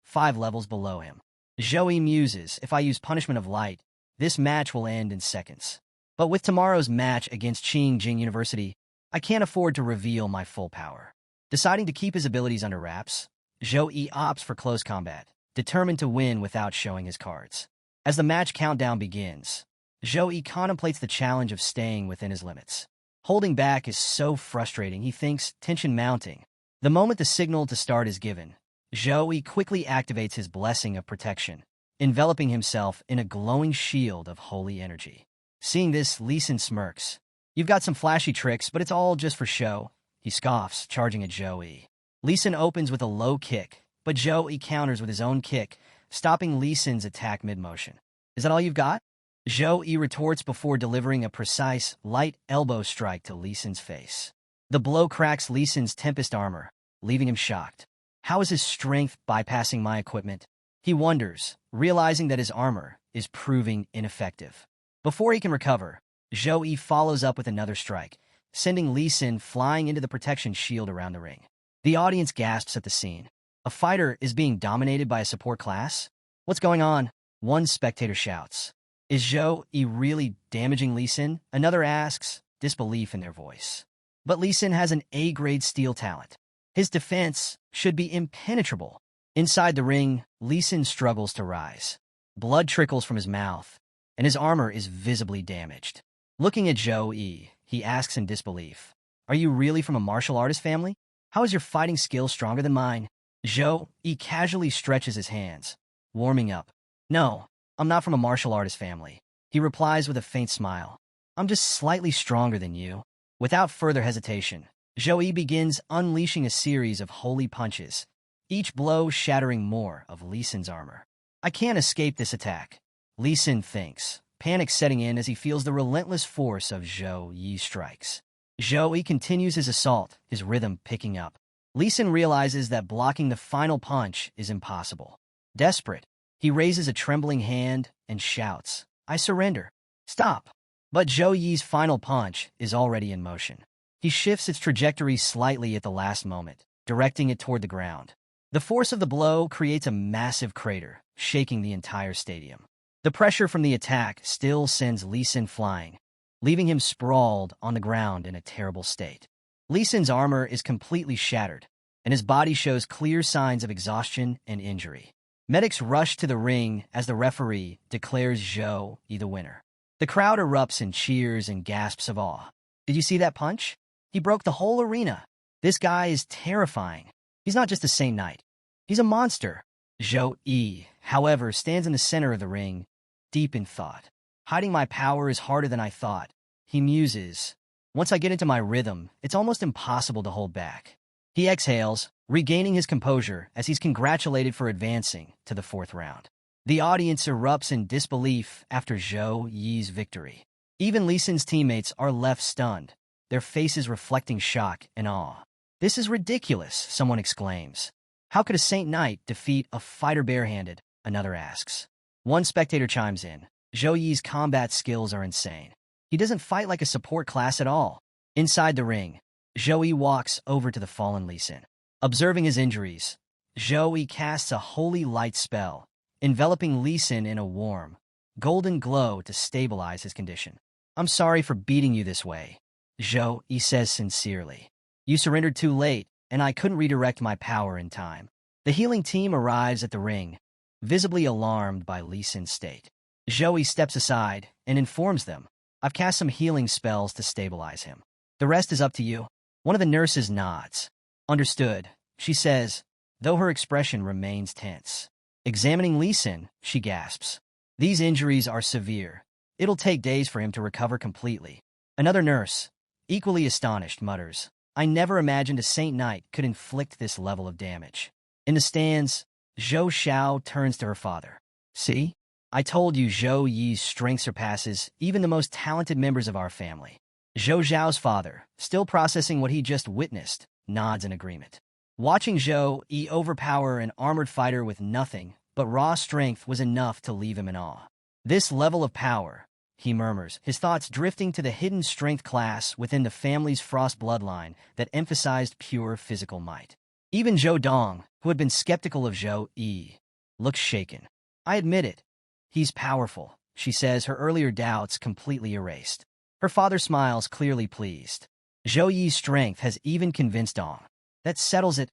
5 levels below him. Zhou Yi muses, if I use Punishment of Light, this match will end in seconds. But with tomorrow's match against Qingjing University, I can't afford to reveal my full power. Deciding to keep his abilities under wraps, Zhou Yi opts for close combat, determined to win without showing his cards. As the match countdown begins, Zhou Yi contemplates the challenge of staying within his limits. Holding back is so frustrating, he thinks, tension mounting. The moment the signal to start is given, Zhou Yi quickly activates his blessing of protection, enveloping himself in a glowing shield of holy energy. Seeing this, Lee Sin smirks. You've got some flashy tricks, but it's all just for show. He scoffs, charging at Zhou Yi. Lee Sin opens with a low kick, but Zhou Yi counters with his own kick, stopping Lee Sin's attack mid-motion. Is that all you've got? Zhou Yi retorts before delivering a precise, light elbow strike to Lee Sin's face. The blow cracks Lee Sin's Tempest armor, leaving him shocked. How is his strength bypassing my equipment? He wonders, realizing that his armor is proving ineffective. Before he can recover, Zhou Yi follows up with another strike, sending Lee Sin flying into the protection shield around the ring. The audience gasps at the scene. A fighter is being dominated by a support class? What's going on? One spectator shouts. Is Zhou Yi really damaging Lee Sin? Another asks, disbelief in their voice. But Lee Sin has an A-grade steel talent. His defense should be impenetrable. Inside the ring, Lee Sin struggles to rise. Blood trickles from his mouth, and his armor is visibly damaged. Looking at Zhou Yi, he asks in disbelief, are you really from a martial artist family? How is your fighting skill stronger than mine? Zhou Yi casually stretches his hands, warming up. No, I'm not from a martial artist family. He replies with a faint smile. I'm just slightly stronger than you. Without further hesitation, Zhou Yi begins unleashing a series of holy punches, each blow shattering more of Lee Sin's armor. I can't escape this attack, Lee Sin thinks, panic setting in as he feels the relentless force of Zhou Yi's strikes. Zhou Yi continues his assault, his rhythm picking up. Lee Sin realizes that blocking the final punch is impossible. Desperate, he raises a trembling hand and shouts, I surrender. Stop! But Zhou Yi's final punch is already in motion. He shifts its trajectory slightly at the last moment, directing it toward the ground. The force of the blow creates a massive crater, shaking the entire stadium. The pressure from the attack still sends Lee Sin flying, leaving him sprawled on the ground in a terrible state. Lee Sin's armor is completely shattered, and his body shows clear signs of exhaustion and injury. Medics rush to the ring as the referee declares Zhou Yi the winner. The crowd erupts in cheers and gasps of awe. Did you see that punch? He broke the whole arena. This guy is terrifying. He's not just a Saint Knight. He's a monster. Zhou Yi, however, stands in the center of the ring, deep in thought. Hiding my power is harder than I thought. He muses. Once I get into my rhythm, it's almost impossible to hold back. He exhales, regaining his composure as he's congratulated for advancing to the 4th round. The audience erupts in disbelief after Zhou Yi's victory. Even Lee Sin's teammates are left stunned, their faces reflecting shock and awe. This is ridiculous, someone exclaims. How could a Saint Knight defeat a fighter barehanded? Another asks. One spectator chimes in. Zhou Yi's combat skills are insane. He doesn't fight like a support class at all. Inside the ring, Zhou Yi walks over to the fallen Lee Sin. Observing his injuries, Zhou casts a holy light spell, enveloping Lee Sin in a warm, golden glow to stabilize his condition. I'm sorry for beating you this way, Zhou says sincerely. You surrendered too late, and I couldn't redirect my power in time. The healing team arrives at the ring, visibly alarmed by Lee Sin's state. Zhou steps aside and informs them, I've cast some healing spells to stabilize him. The rest is up to you. One of the nurses nods. Understood, she says, though her expression remains tense. Examining Lee Sin, she gasps. These injuries are severe. It'll take days for him to recover completely. Another nurse, equally astonished, mutters, I never imagined a Saint Knight could inflict this level of damage. In the stands, Zhou Xiao turns to her father. See? I told you Zhou Yi's strength surpasses even the most talented members of our family. Zhou Xiao's father, still processing what he just witnessed, nods in agreement. Watching Zhou Yi overpower an armored fighter with nothing but raw strength was enough to leave him in awe. This level of power, he murmurs, his thoughts drifting to the hidden strength class within the family's frost bloodline that emphasized pure physical might. Even Zhou Dong, who had been skeptical of Zhou Yi, looks shaken. I admit it. He's powerful, she says, her earlier doubts completely erased. Her father smiles, clearly pleased. Zhou Yi's strength has even convinced Dong. That settles it.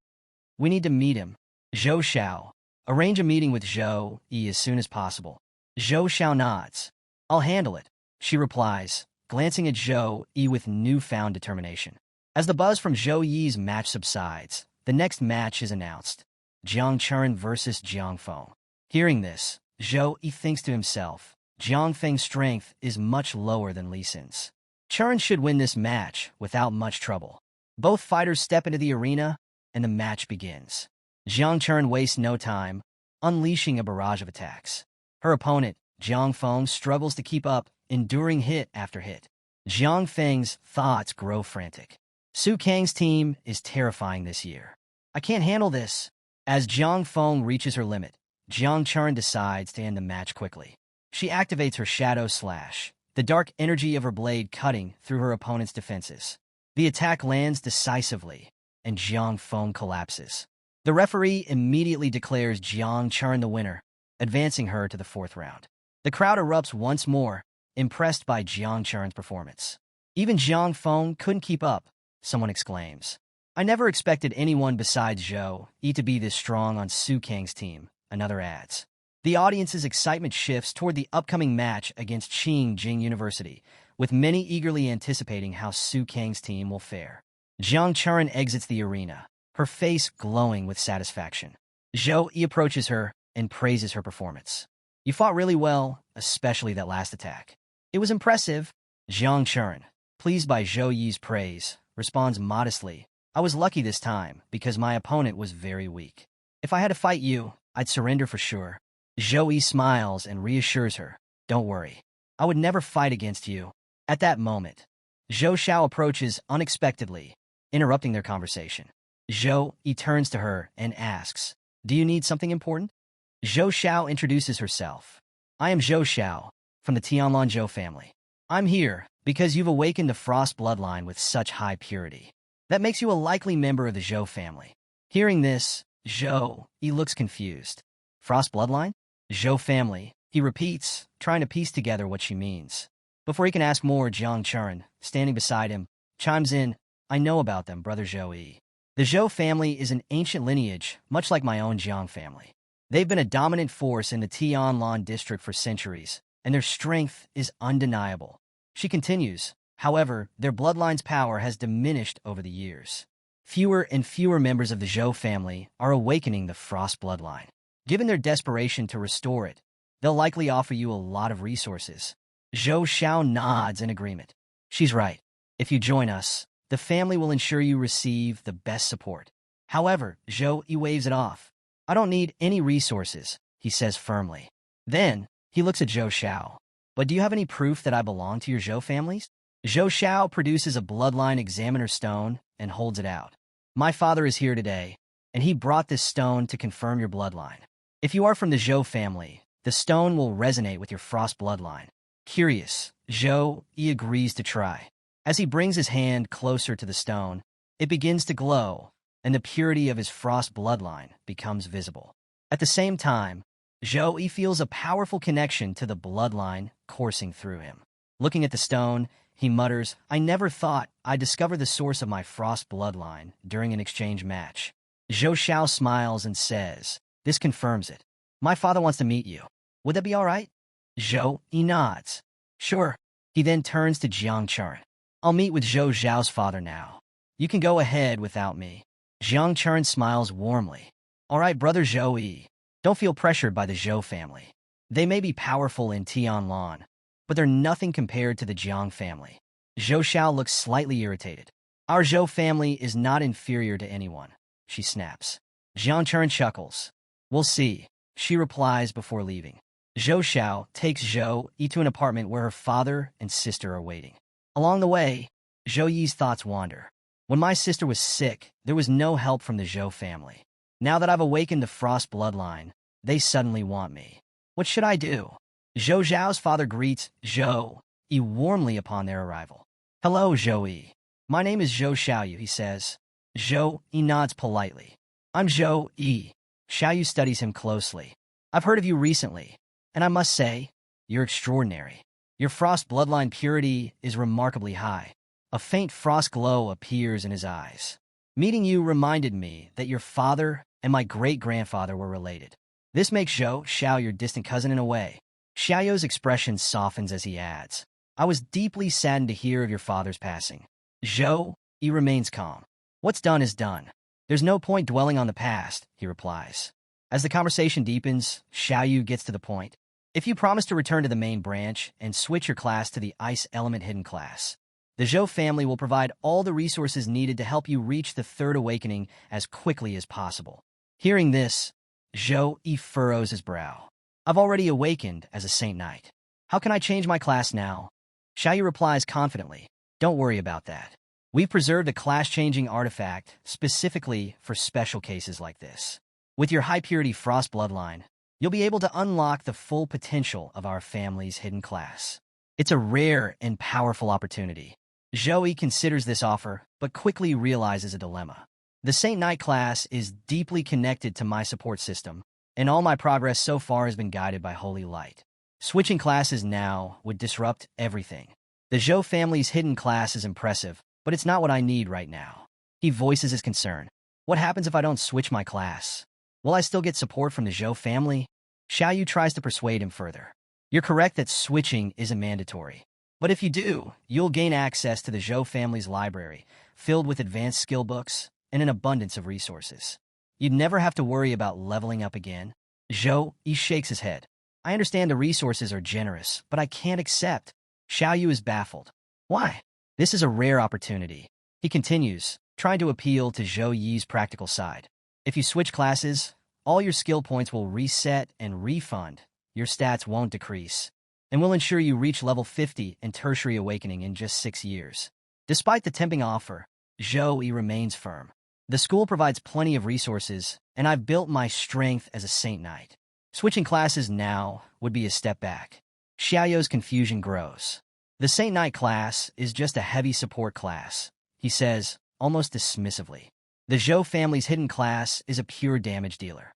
We need to meet him. Zhou Xiao. Arrange a meeting with Zhou Yi as soon as possible. Zhou Xiao nods. I'll handle it, she replies, glancing at Zhou Yi with newfound determination. As the buzz from Zhou Yi's match subsides, the next match is announced. Jiang Chuan versus Jiang Feng. Hearing this, Zhou Yi thinks to himself, Jiang Feng's strength is much lower than Lee Sin's. Chuan should win this match without much trouble. Both fighters step into the arena, and the match begins. Jiang Chuan wastes no time, unleashing a barrage of attacks. Her opponent, Jiang Feng, struggles to keep up, enduring hit after hit. Jiang Feng's thoughts grow frantic. Su Kang's team is terrifying this year. I can't handle this. As Jiang Feng reaches her limit, Jiang Chuan decides to end the match quickly. She activates her Shadow Slash, the dark energy of her blade cutting through her opponent's defenses. The attack lands decisively, and Jiang Feng collapses. The referee immediately declares Jiang Chuan the winner, advancing her to the fourth round. The crowd erupts once more, impressed by Jiang Chuan's performance. Even Jiang Feng couldn't keep up, someone exclaims. I never expected anyone besides Zhou Yi to be this strong on Su Kang's team, another adds. The audience's excitement shifts toward the upcoming match against Qing Jing University, with many eagerly anticipating how Su Kang's team will fare. Jiang Chuan exits the arena, her face glowing with satisfaction. Zhou Yi approaches her and praises her performance. You fought really well, especially that last attack. It was impressive. Jiang Chuan, pleased by Zhou Yi's praise, responds modestly. I was lucky this time because my opponent was very weak. If I had to fight you, I'd surrender for sure. Zhou Yi smiles and reassures her. Don't worry. I would never fight against you. At that moment, Zhou Xiao approaches unexpectedly, interrupting their conversation. Zhou Yi turns to her and asks, Do you need something important? Zhou Xiao introduces herself. I am Zhou Xiao, from the Tianlan Zhou family. I'm here because you've awakened the Frost bloodline with such high purity. That makes you a likely member of the Zhou family. Hearing this, Zhou Yi looks confused. Frost bloodline? Zhou family, he repeats, trying to piece together what she means. Before he can ask more, Jiang Chuan, standing beside him, chimes in, I know about them, brother Zhou Yi. The Zhou family is an ancient lineage, much like my own Jiang family. They've been a dominant force in the Tianlan district for centuries, and their strength is undeniable. She continues, however, their bloodline's power has diminished over the years. Fewer and fewer members of the Zhou family are awakening the Frost bloodline. Given their desperation to restore it, they'll likely offer you a lot of resources. Zhou Xiao nods in agreement. She's right. If you join us, the family will ensure you receive the best support. However, Zhou Yi waves it off. I don't need any resources, he says firmly. Then, he looks at Zhou Xiao. But do you have any proof that I belong to your Zhou families? Zhou Xiao produces a bloodline examiner stone and holds it out. My father is here today, and he brought this stone to confirm your bloodline. If you are from the Zhou family, the stone will resonate with your Frost bloodline. Curious, Zhou Yi agrees to try. As he brings his hand closer to the stone, it begins to glow, and the purity of his frost bloodline becomes visible. At the same time, Zhou feels a powerful connection to the bloodline coursing through him. Looking at the stone, he mutters, "I never thought I'd discover the source of my frost bloodline during an exchange match." Zhou Xiao smiles and says, "This confirms it. My father wants to meet you. Would that be all right?" Zhou nods. "Sure." He then turns to Jiang Chuan. "I'll meet with Zhou Zhao's father now. You can go ahead without me." Jiang Chuan smiles warmly. "All right, brother Zhou Yi. Don't feel pressured by the Zhou family. They may be powerful in Tianlan, but they're nothing compared to the Jiang family." Zhou Xiao looks slightly irritated. "Our Zhou family is not inferior to anyone," she snaps. Jiang Chuan chuckles. "We'll see," she replies before leaving. Zhou Xiao takes Zhou Yi to an apartment where her father and sister are waiting. Along the way, Zhou Yi's thoughts wander. "When my sister was sick, there was no help from the Zhou family. Now that I've awakened the frost bloodline, they suddenly want me. What should I do?" Zhou Zhao's father greets Zhou Yi warmly upon their arrival. "Hello, Zhou Yi. My name is Zhou Xiaoyu," he says. Zhou Yi nods politely. "I'm Zhou Yi." Xiaoyu studies him closely. "I've heard of you recently, and I must say, you're extraordinary. Your frost bloodline purity is remarkably high." A faint frost glow appears in his eyes. "Meeting you reminded me that your father and my great-grandfather were related. This makes Zhou Xiao your distant cousin in a way." Xiaoyu's expression softens as he adds, "I was deeply saddened to hear of your father's passing." Zhou Yi remains calm. "What's done is done. There's no point dwelling on the past," he replies. As the conversation deepens, Xiaoyu gets to the point. "If you promise to return to the main branch and switch your class to the Ice Element Hidden class, the Zhou family will provide all the resources needed to help you reach the Third Awakening as quickly as possible." Hearing this, Zhou Yi furrows his brow. "I've already awakened as a Saint Knight. How can I change my class now?" Xiaoyu replies confidently, "Don't worry about that. We've preserved a class-changing artifact specifically for special cases like this. With your high-purity frost bloodline, you'll be able to unlock the full potential of our family's hidden class. It's a rare and powerful opportunity." Zhou Yi considers this offer, but quickly realizes a dilemma. "The Saint Knight class is deeply connected to my support system, and all my progress so far has been guided by Holy Light. Switching classes now would disrupt everything. The Zhou family's hidden class is impressive, but it's not what I need right now." He voices his concern. "What happens if I don't switch my class? Will I still get support from the Zhou family?" Xiaoyu tries to persuade him further. "You're correct that switching isn't mandatory. But if you do, you'll gain access to the Zhou family's library, filled with advanced skill books and an abundance of resources. You'd never have to worry about leveling up again." Zhou Yi shakes his head. "I understand the resources are generous, but I can't accept." Xiaoyu is baffled. "Why? This is a rare opportunity." He continues, trying to appeal to Zhou Yi's practical side. "If you switch classes, all your skill points will reset and refund. Your stats won't decrease, and will ensure you reach level 50 in Tertiary Awakening in just 6 years." Despite the tempting offer, Zhou Yi remains firm. "The school provides plenty of resources, and I've built my strength as a Saint Knight. Switching classes now would be a step back." Xiaoyu's confusion grows. "The Saint Knight class is just a heavy support class," he says, almost dismissively. "The Zhou family's hidden class is a pure damage dealer.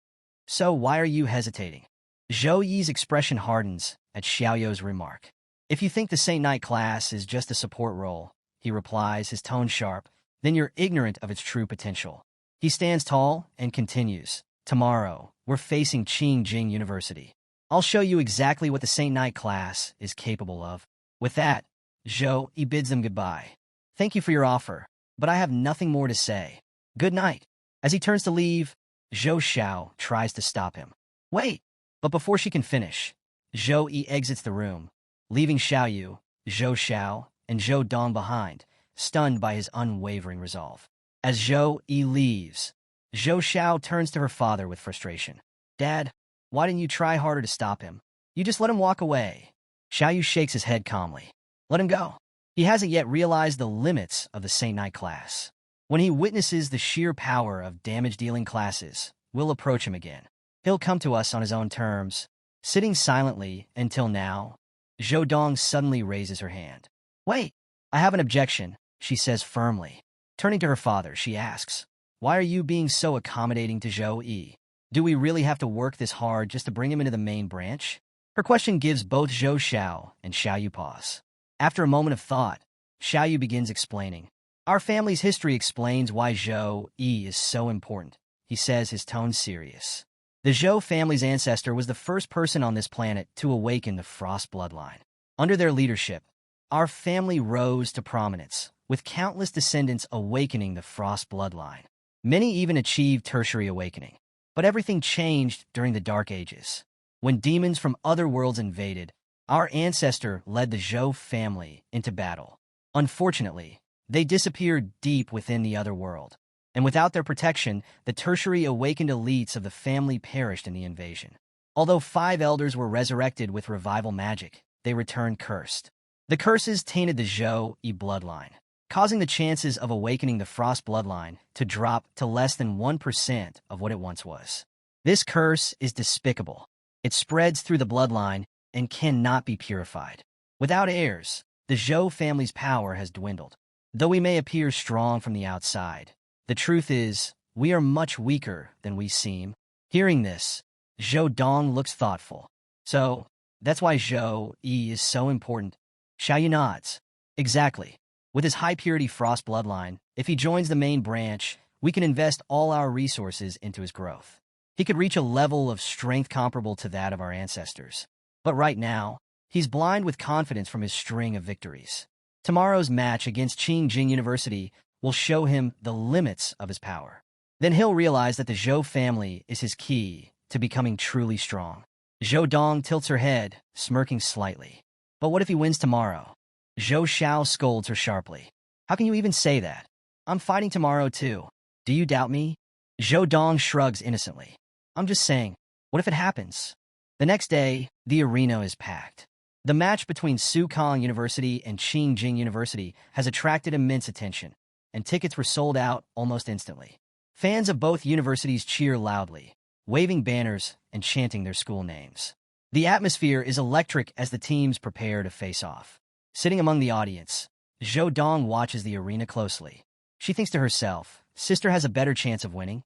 So why are you hesitating?" Zhou Yi's expression hardens at Xiaoyu's remark. "If you think the Saint Knight class is just a support role," he replies, his tone sharp, "then you're ignorant of its true potential." He stands tall and continues, "Tomorrow, we're facing Qingjing University. I'll show you exactly what the Saint Knight class is capable of." With that, Zhou Yi bids them goodbye. "Thank you for your offer, but I have nothing more to say. Good night." As he turns to leave, Zhou Xiao tries to stop him. "Wait!" But before she can finish, Zhou Yi exits the room, leaving Xiaoyu, Zhou Xiao, and Zhou Dong behind, stunned by his unwavering resolve. As Zhou Yi leaves, Zhou Xiao turns to her father with frustration. "Dad, why didn't you try harder to stop him? You just let him walk away." Xiaoyu shakes his head calmly. "Let him go. He hasn't yet realized the limits of the Saint Knight class. When he witnesses the sheer power of damage-dealing classes, we'll approach him again. He'll come to us on his own terms." Sitting silently until now, Zhou Dong suddenly raises her hand. "Wait, I have an objection," she says firmly. Turning to her father, she asks, Why are you being so accommodating to Zhou Yi? Do we really have to work this hard just to bring him into the main branch? Her question gives both Zhou Xiao and Xiaoyu pause. After a moment of thought, Xiaoyu begins explaining. Our family's history explains why Zhou Yi is so important, he says, his tone serious. The Zhou family's ancestor was the first person on this planet to awaken the Frost bloodline. Under their leadership, our family rose to prominence, with countless descendants awakening the Frost bloodline. Many even achieved tertiary awakening. But everything changed during the Dark Ages. When demons from other worlds invaded, our ancestor led the Zhou family into battle. Unfortunately, they disappeared deep within the other world, and without their protection, the tertiary awakened elites of the family perished in the invasion. Although 5 elders were resurrected with revival magic, they returned cursed. The curses tainted the Zhou Yi bloodline, causing the chances of awakening the Frost bloodline to drop to less than 1% of what it once was. This curse is despicable. It spreads through the bloodline and cannot be purified. Without heirs, the Zhou family's power has dwindled. Though we may appear strong from the outside, the truth is, we are much weaker than we seem. Hearing this, Zhou Dong looks thoughtful. So, that's why Zhou Yi is so important. Xiaoyu nods. Exactly. With his high-purity Frost bloodline, if he joins the main branch, we can invest all our resources into his growth. He could reach a level of strength comparable to that of our ancestors. But right now, he's blind with confidence from his string of victories. Tomorrow's match against Qingjing University will show him the limits of his power. Then he'll realize that the Zhou family is his key to becoming truly strong. Zhou Dong tilts her head, smirking slightly. But what if he wins tomorrow? Zhou Xiao scolds her sharply. How can you even say that? I'm fighting tomorrow too. Do you doubt me? Zhou Dong shrugs innocently. I'm just saying, what if it happens? The next day, the arena is packed. The match between Sukong University and Qingjing University has attracted immense attention, and tickets were sold out almost instantly. Fans of both universities cheer loudly, waving banners and chanting their school names. The atmosphere is electric as the teams prepare to face off. Sitting among the audience, Zhou Dong watches the arena closely. She thinks to herself, sister has a better chance of winning.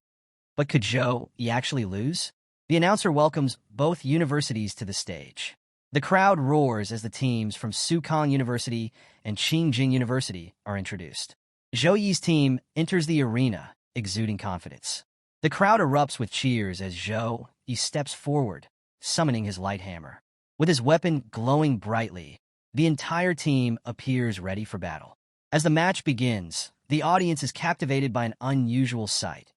But could Zhou Yi actually lose? The announcer welcomes both universities to the stage. The crowd roars as the teams from Sukong University and Qingjing University are introduced. Zhou Yi's team enters the arena, exuding confidence. The crowd erupts with cheers as Zhou Yi steps forward, summoning his light hammer. With his weapon glowing brightly, the entire team appears ready for battle. As the match begins, the audience is captivated by an unusual sight.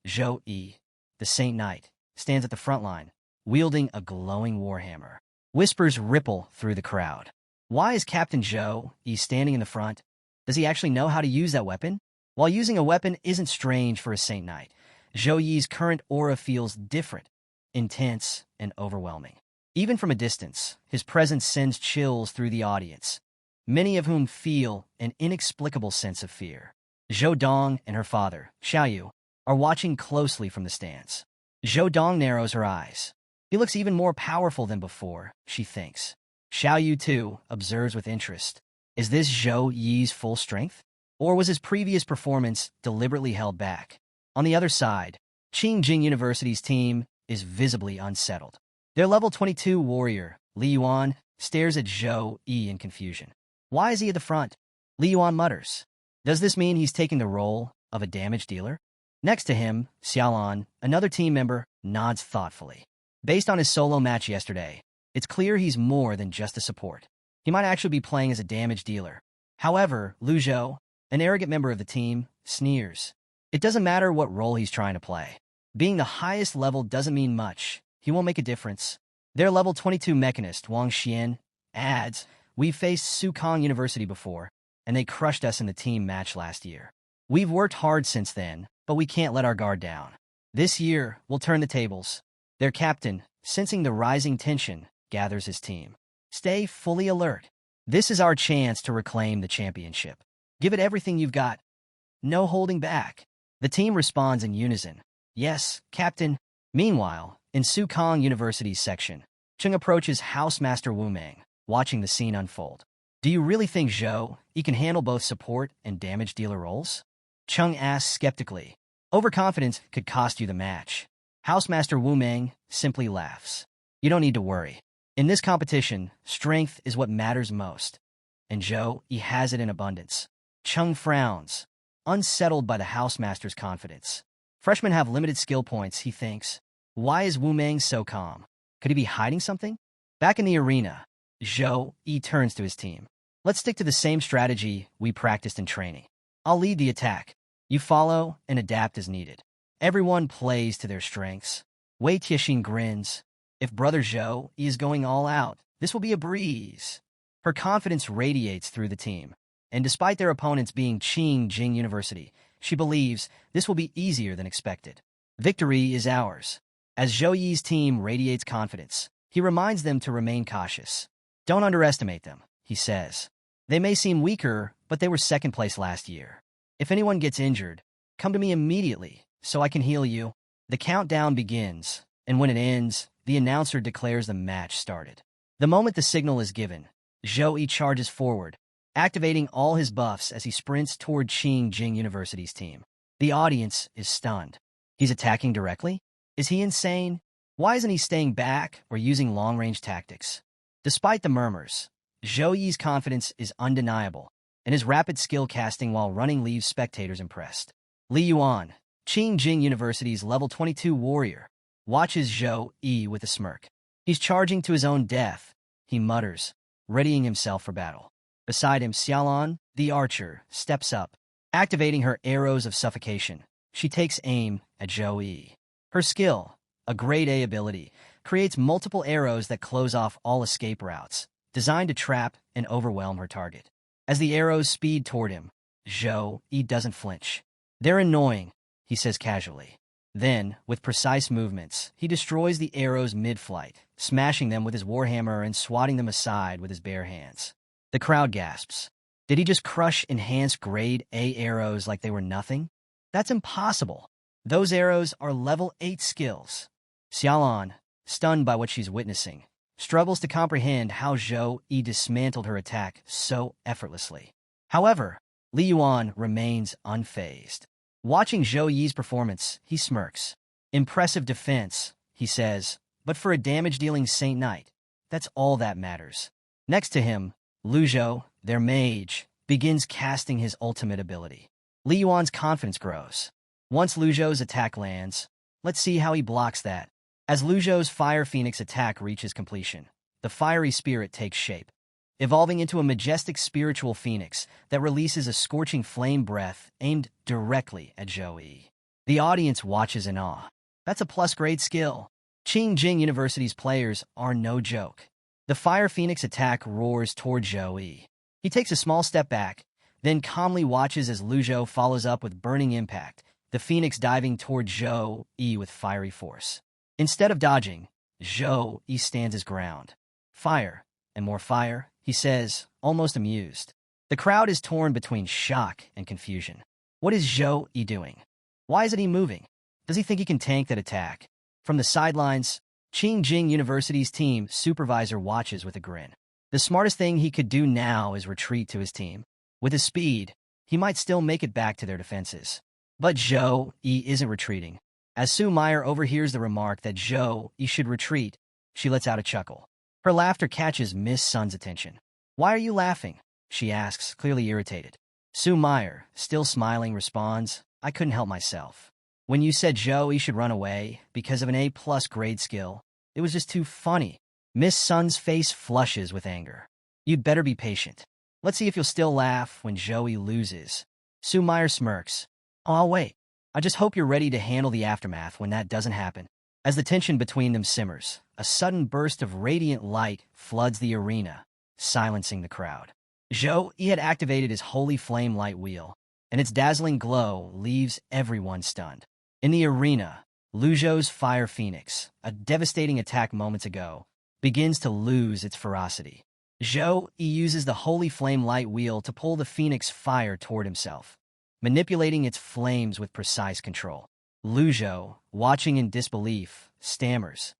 Zhou Yi, the Saint Knight, stands at the front line, wielding a glowing warhammer. Whispers ripple through the crowd. Why is Captain Zhou Yi standing in the front? Does he actually know how to use that weapon? While using a weapon isn't strange for a Saint Knight, Zhou Yi's current aura feels different, intense, and overwhelming. Even from a distance, his presence sends chills through the audience, many of whom feel an inexplicable sense of fear. Zhou Dong and her father, Xiaoyu, are watching closely from the stands. Zhou Dong narrows her eyes. He looks even more powerful than before, she thinks. Xiaoyu, too, observes with interest. Is this Zhou Yi's full strength? Or was his previous performance deliberately held back? On the other side, Qingjing University's team is visibly unsettled. Their level 22 warrior, Li Yuan, stares at Zhou Yi in confusion. Why is he at the front? Li Yuan mutters. Does this mean he's taking the role of a damage dealer? Next to him, Xiaolan, another team member, nods thoughtfully. Based on his solo match yesterday, it's clear he's more than just a support. He might actually be playing as a damage dealer. However, Lu Zhou, an arrogant member of the team, sneers. It doesn't matter what role he's trying to play. Being the highest level doesn't mean much. He won't make a difference. Their level 22 mechanist, Wang Xian, adds, "We've faced Sukong University before, and they crushed us in the team match last year. We've worked hard since then, but we can't let our guard down. This year, we'll turn the tables." Their captain, sensing the rising tension, gathers his team. Stay fully alert. This is our chance to reclaim the championship. Give it everything you've got. No holding back. The team responds in unison. Yes, Captain. Meanwhile, in Sukong University's section, Chung approaches Housemaster Wu Meng, watching the scene unfold. Do you really think Zhou Yi can handle both support and damage dealer roles? Chung asks skeptically. Overconfidence could cost you the match. Housemaster Wu Meng simply laughs. You don't need to worry. In this competition, strength is what matters most. And Zhou, he has it in abundance. Chung frowns, unsettled by the housemaster's confidence. Freshmen have limited skill points, he thinks. Why is Wu Meng so calm? Could he be hiding something? Back in the arena, Zhou Yi turns to his team. Let's stick to the same strategy we practiced in training. I'll lead the attack. You follow and adapt as needed. Everyone plays to their strengths. Wei Tianxin grins. If Brother Zhou Yi is going all out, this will be a breeze. Her confidence radiates through the team. And despite their opponents being Qing University, she believes this will be easier than expected. Victory is ours. As Zhou Yi's team radiates confidence, he reminds them to remain cautious. Don't underestimate them, he says. They may seem weaker, but they were second place last year. If anyone gets injured, come to me immediately, so I can heal you. The countdown begins, and when it ends, the announcer declares the match started. The moment the signal is given, Zhou Yi charges forward, activating all his buffs as he sprints toward Qing University's team. The audience is stunned. He's attacking directly? Is he insane? Why isn't he staying back or using long-range tactics? Despite the murmurs, Zhou Yi's confidence is undeniable, and his rapid skill casting while running leaves spectators impressed. Li Yuan, Qing University's level 22 warrior, watches Zhou Yi with a smirk. He's charging to his own death, he mutters, readying himself for battle. Beside him, Xiaolan, the archer, steps up. Activating her arrows of suffocation, she takes aim at Zhou Yi. Her skill, a grade A ability, creates multiple arrows that close off all escape routes, designed to trap and overwhelm her target. As the arrows speed toward him, Zhou Yi doesn't flinch. They're annoying, he says casually. Then, with precise movements, he destroys the arrows mid-flight, smashing them with his warhammer and swatting them aside with his bare hands. The crowd gasps. Did he just crush enhanced grade A arrows like they were nothing? That's impossible. Those arrows are level 8 skills. Xiaolan, stunned by what she's witnessing, struggles to comprehend how Zhou Yi dismantled her attack so effortlessly. However, Li Yuan remains unfazed. Watching Zhou Yi's performance, he smirks. Impressive defense, he says, but for a damage-dealing Saint Knight, that's all that matters. Next to him, Lu Zhou, their mage, begins casting his ultimate ability. Li Yuan's confidence grows. Once Lu Zhou's attack lands, let's see how he blocks that. As Lu Zhou's Fire Phoenix attack reaches completion, the fiery spirit takes shape, evolving into a majestic spiritual phoenix that releases a scorching flame breath aimed directly at Zhou Yi. The audience watches in awe. That's a plus-grade skill. Qing University's players are no joke. The Fire Phoenix attack roars toward Zhou Yi. He takes a small step back, then calmly watches as Lu Zhou follows up with Burning Impact, the Phoenix diving toward Zhou Yi with fiery force. Instead of dodging, Zhou Yi stands his ground. Fire, and more fire, he says, almost amused. The crowd is torn between shock and confusion. What is Zhou Yi doing? Why isn't he moving? Does he think he can tank that attack? From the sidelines, Qing University's team supervisor watches with a grin. The smartest thing he could do now is retreat to his team. With his speed, he might still make it back to their defenses. But Zhou Yi isn't retreating. As Su Meyer overhears the remark that Zhou Yi should retreat, she lets out a chuckle. Her laughter catches Miss Sun's attention. Why are you laughing? She asks, clearly irritated. Su Meyer, still smiling, responds, I couldn't help myself. When you said Zhou Yi should run away because of an A+ grade skill, it was just too funny. Miss Sun's face flushes with anger. You'd better be patient. Let's see if you'll still laugh when Zhou Yi loses. Su Meyer smirks. Oh, I'll wait. I just hope you're ready to handle the aftermath when that doesn't happen. As the tension between them simmers, a sudden burst of radiant light floods the arena, silencing the crowd. Zhou Yi had activated his Holy Flame Light Wheel, and its dazzling glow leaves everyone stunned. In the arena, Lu Zhou's Fire Phoenix, a devastating attack moments ago, begins to lose its ferocity. Zhou Yi uses the Holy Flame Light Wheel to pull the Phoenix fire toward himself, manipulating its flames with precise control. Lu Zhou, watching in disbelief, stammers.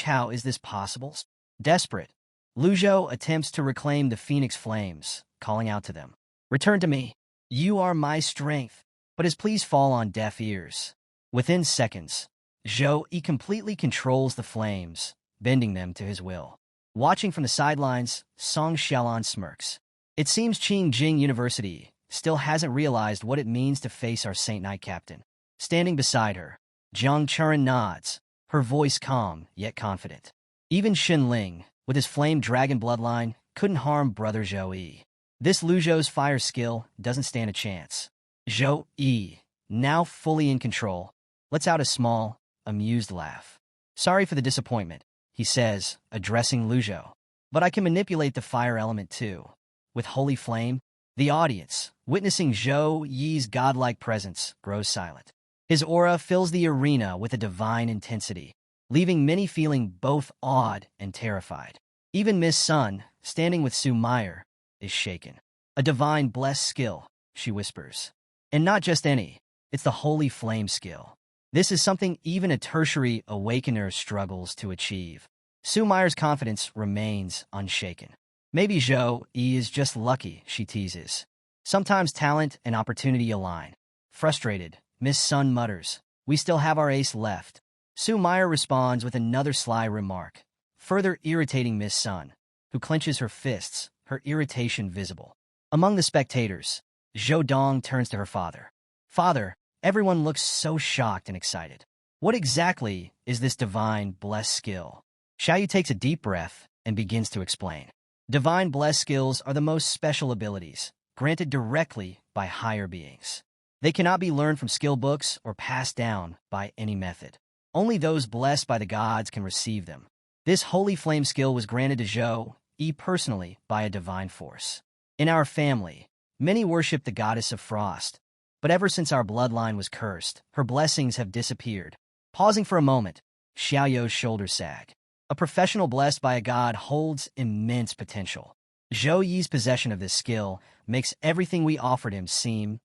How is this possible? Desperate, Lu Zhou attempts to reclaim the Phoenix flames, calling out to them. Return to me. You are my strength. but his pleas fall on deaf ears. Within seconds, Zhou Yi completely controls the flames, bending them to his will. Watching from the sidelines, Song Xiaolan smirks. It seems Qingjing University still hasn't realized what it means to face our Saint Knight captain. Standing beside her, Jiang Churan nods, her voice calm yet confident. Even Xin Ling, with his flame dragon bloodline, couldn't harm brother Zhou Yi. This Lu Zhou's fire skill doesn't stand a chance. Zhou Yi, now fully in control, lets out a small, amused laugh. Sorry for the disappointment, he says, addressing Lu Zhou. But I can manipulate the fire element too. With holy flame, the audience, witnessing Zhou Yi's godlike presence, grows silent. His aura fills the arena with a divine intensity, leaving many feeling both awed and terrified. Even Miss Sun, standing with Su Meyer, is shaken. A divine blessed skill, she whispers. And not just any, it's the holy flame skill. This is something even a tertiary awakener struggles to achieve. Su Meyer's confidence remains unshaken. Maybe Zhou Yi is just lucky, she teases. Sometimes talent and opportunity align. Frustrated, Miss Sun mutters, we still have our ace left. Su Meyer responds with another sly remark, further irritating Miss Sun, who clenches her fists, her irritation visible. Among the spectators, Zhou Dong turns to her father. Father, everyone looks so shocked and excited. What exactly is this divine blessed skill? Xiaoyu takes a deep breath and begins to explain. Divine blessed skills are the most special abilities, granted directly by higher beings. They cannot be learned from skill books or passed down by any method. Only those blessed by the gods can receive them. This holy flame skill was granted to Zhou Yi personally by a divine force. In our family, many worship the goddess of frost, but ever since our bloodline was cursed, her blessings have disappeared. Pausing for a moment, Xiaoyou's shoulders sag. A professional blessed by a god holds immense potential. Zhou Yi's possession of this skill makes everything we offered him seem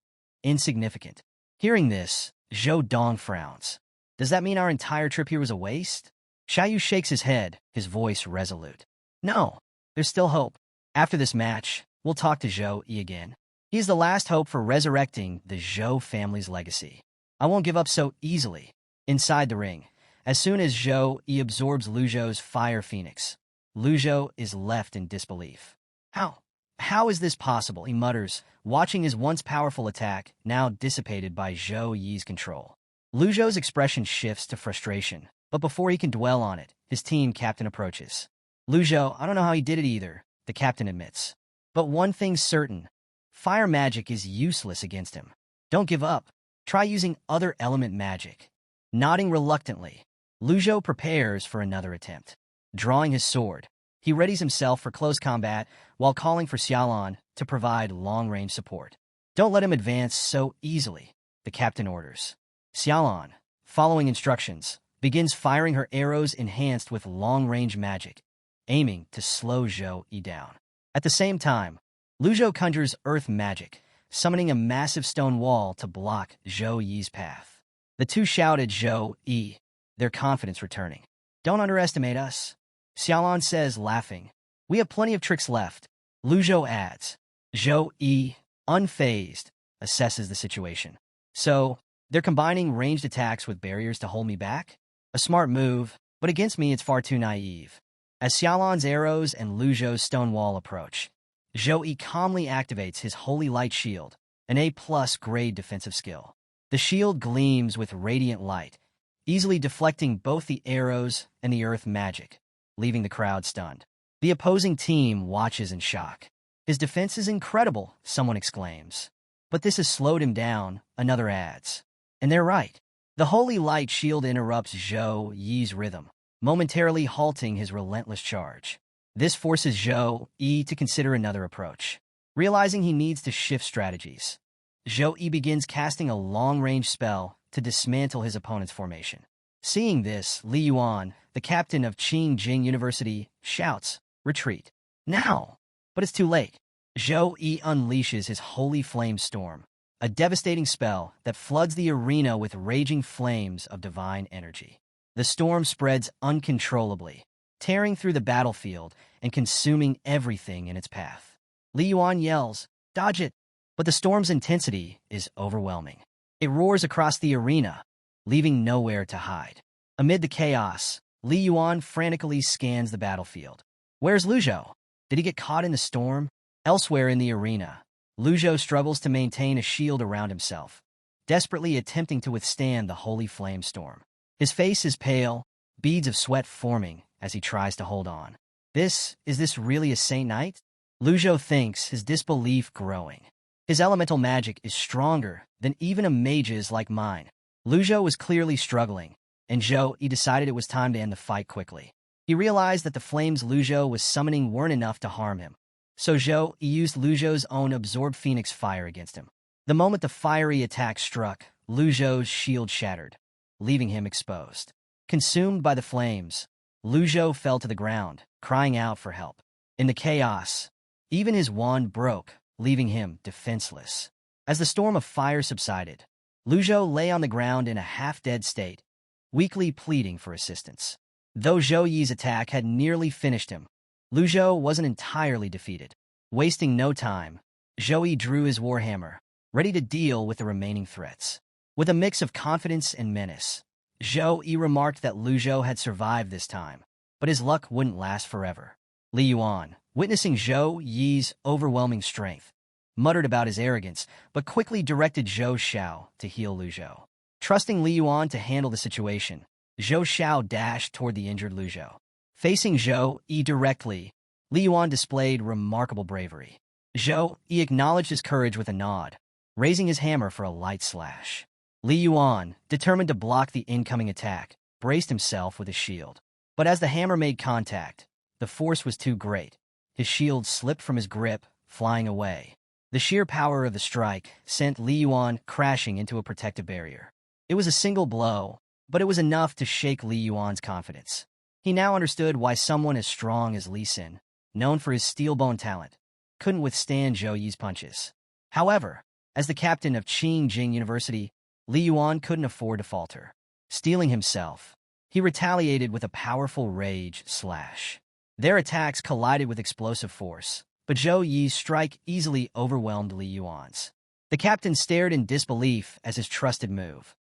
insignificant. Hearing this, Zhou Dong frowns. Does that mean our entire trip here was a waste? Xiaoyu shakes his head, his voice resolute. No, there's still hope. After this match, we'll talk to Zhou Yi again. He is the last hope for resurrecting the Zhou family's legacy. I won't give up so easily. Inside the ring, as soon as Zhou Yi absorbs Lu Zhou's fire phoenix, Lu Zhou is left in disbelief. How is this possible? He mutters, watching his once powerful attack now dissipated by Zhou Yi's control. Lu Zhou's expression shifts to frustration, but before he can dwell on it, his team captain approaches. Lu Zhou, I don't know how he did it either, the captain admits. But one thing's certain, fire magic is useless against him. Don't give up. Try using other element magic. Nodding reluctantly, Lu Zhou prepares for another attempt. Drawing his sword, he readies himself for close combat while calling for Xiaolan to provide long-range support. Don't let him advance so easily, the captain orders. Xiaolan, following instructions, begins firing her arrows enhanced with long-range magic, aiming to slow Zhou Yi down. At the same time, Lu Zhou conjures earth magic, summoning a massive stone wall to block Zhou Yi's path. The two shout at Zhou Yi, their confidence returning. Don't underestimate us, Xiaolan says, laughing. We have plenty of tricks left. Lu Zhou adds. Zhou Yi, unfazed, assesses the situation. So, they're combining ranged attacks with barriers to hold me back? A smart move, but against me it's far too naive. As Xiaolan's arrows and Lu Zhou's stone wall approach, Zhou Yi calmly activates his Holy Light Shield, an A+ grade defensive skill. The shield gleams with radiant light, easily deflecting both the arrows and the earth magic, leaving the crowd stunned. The opposing team watches in shock. His defense is incredible, someone exclaims. But this has slowed him down, another adds. And they're right. The Holy Light Shield interrupts Zhou Yi's rhythm, momentarily halting his relentless charge. This forces Zhou Yi to consider another approach. Realizing he needs to shift strategies, Zhou Yi begins casting a long-range spell to dismantle his opponent's formation. Seeing this, Li Yuan, the captain of Qingjing University, shouts, "Retreat! Now!" But it's too late. Zhou Yi unleashes his Holy Flame Storm, a devastating spell that floods the arena with raging flames of divine energy. The storm spreads uncontrollably, tearing through the battlefield and consuming everything in its path. Li Yuan yells, "Dodge it!" But the storm's intensity is overwhelming. It roars across the arena, leaving nowhere to hide. Amid the chaos, Li Yuan frantically scans the battlefield. Where's Lu Zhou? Did he get caught in the storm? Elsewhere in the arena, Lu Zhou struggles to maintain a shield around himself, desperately attempting to withstand the holy flame storm. His face is pale, beads of sweat forming as he tries to hold on. Is this really a Saint Knight? Lu Zhou thinks, his disbelief growing. His elemental magic is stronger than even a mage's like mine. Lu Zhou was clearly struggling, and he decided it was time to end the fight quickly. He realized that the flames Lu Zhou was summoning weren't enough to harm him. So he used Lu Zhou's own absorbed phoenix fire against him. The moment the fiery attack struck, Lu Zhou's shield shattered, leaving him exposed. Consumed by the flames, Lu Zhou fell to the ground, crying out for help. In the chaos, even his wand broke, leaving him defenseless. As the storm of fire subsided, Lu Zhou lay on the ground in a half-dead state, weakly pleading for assistance. Though Zhou Yi's attack had nearly finished him, Lu Zhou wasn't entirely defeated. Wasting no time, Zhou Yi drew his warhammer, ready to deal with the remaining threats. With a mix of confidence and menace, Zhou Yi remarked that Lu Zhou had survived this time, but his luck wouldn't last forever. Li Yuan, witnessing Zhou Yi's overwhelming strength, muttered about his arrogance, but quickly directed Zhou Xiao to heal Lu Zhou. Trusting Li Yuan to handle the situation, Zhou Xiao dashed toward the injured Lu Zhou. Facing Zhou Yi directly, Li Yuan displayed remarkable bravery. Zhou Yi acknowledged his courage with a nod, raising his hammer for a light slash. Li Yuan, determined to block the incoming attack, braced himself with his shield. But as the hammer made contact, the force was too great. His shield slipped from his grip, flying away. The sheer power of the strike sent Li Yuan crashing into a protective barrier. It was a single blow, but it was enough to shake Li Yuan's confidence. He now understood why someone as strong as Li Xin, known for his steel-bone talent, couldn't withstand Zhou Yi's punches. However, as the captain of Qingjing University, Li Yuan couldn't afford to falter. Steeling himself, he retaliated with a powerful rage slash. Their attacks collided with explosive force, but Zhou Yi's strike easily overwhelmed Li Yuan's. The captain stared in disbelief as his trusted move,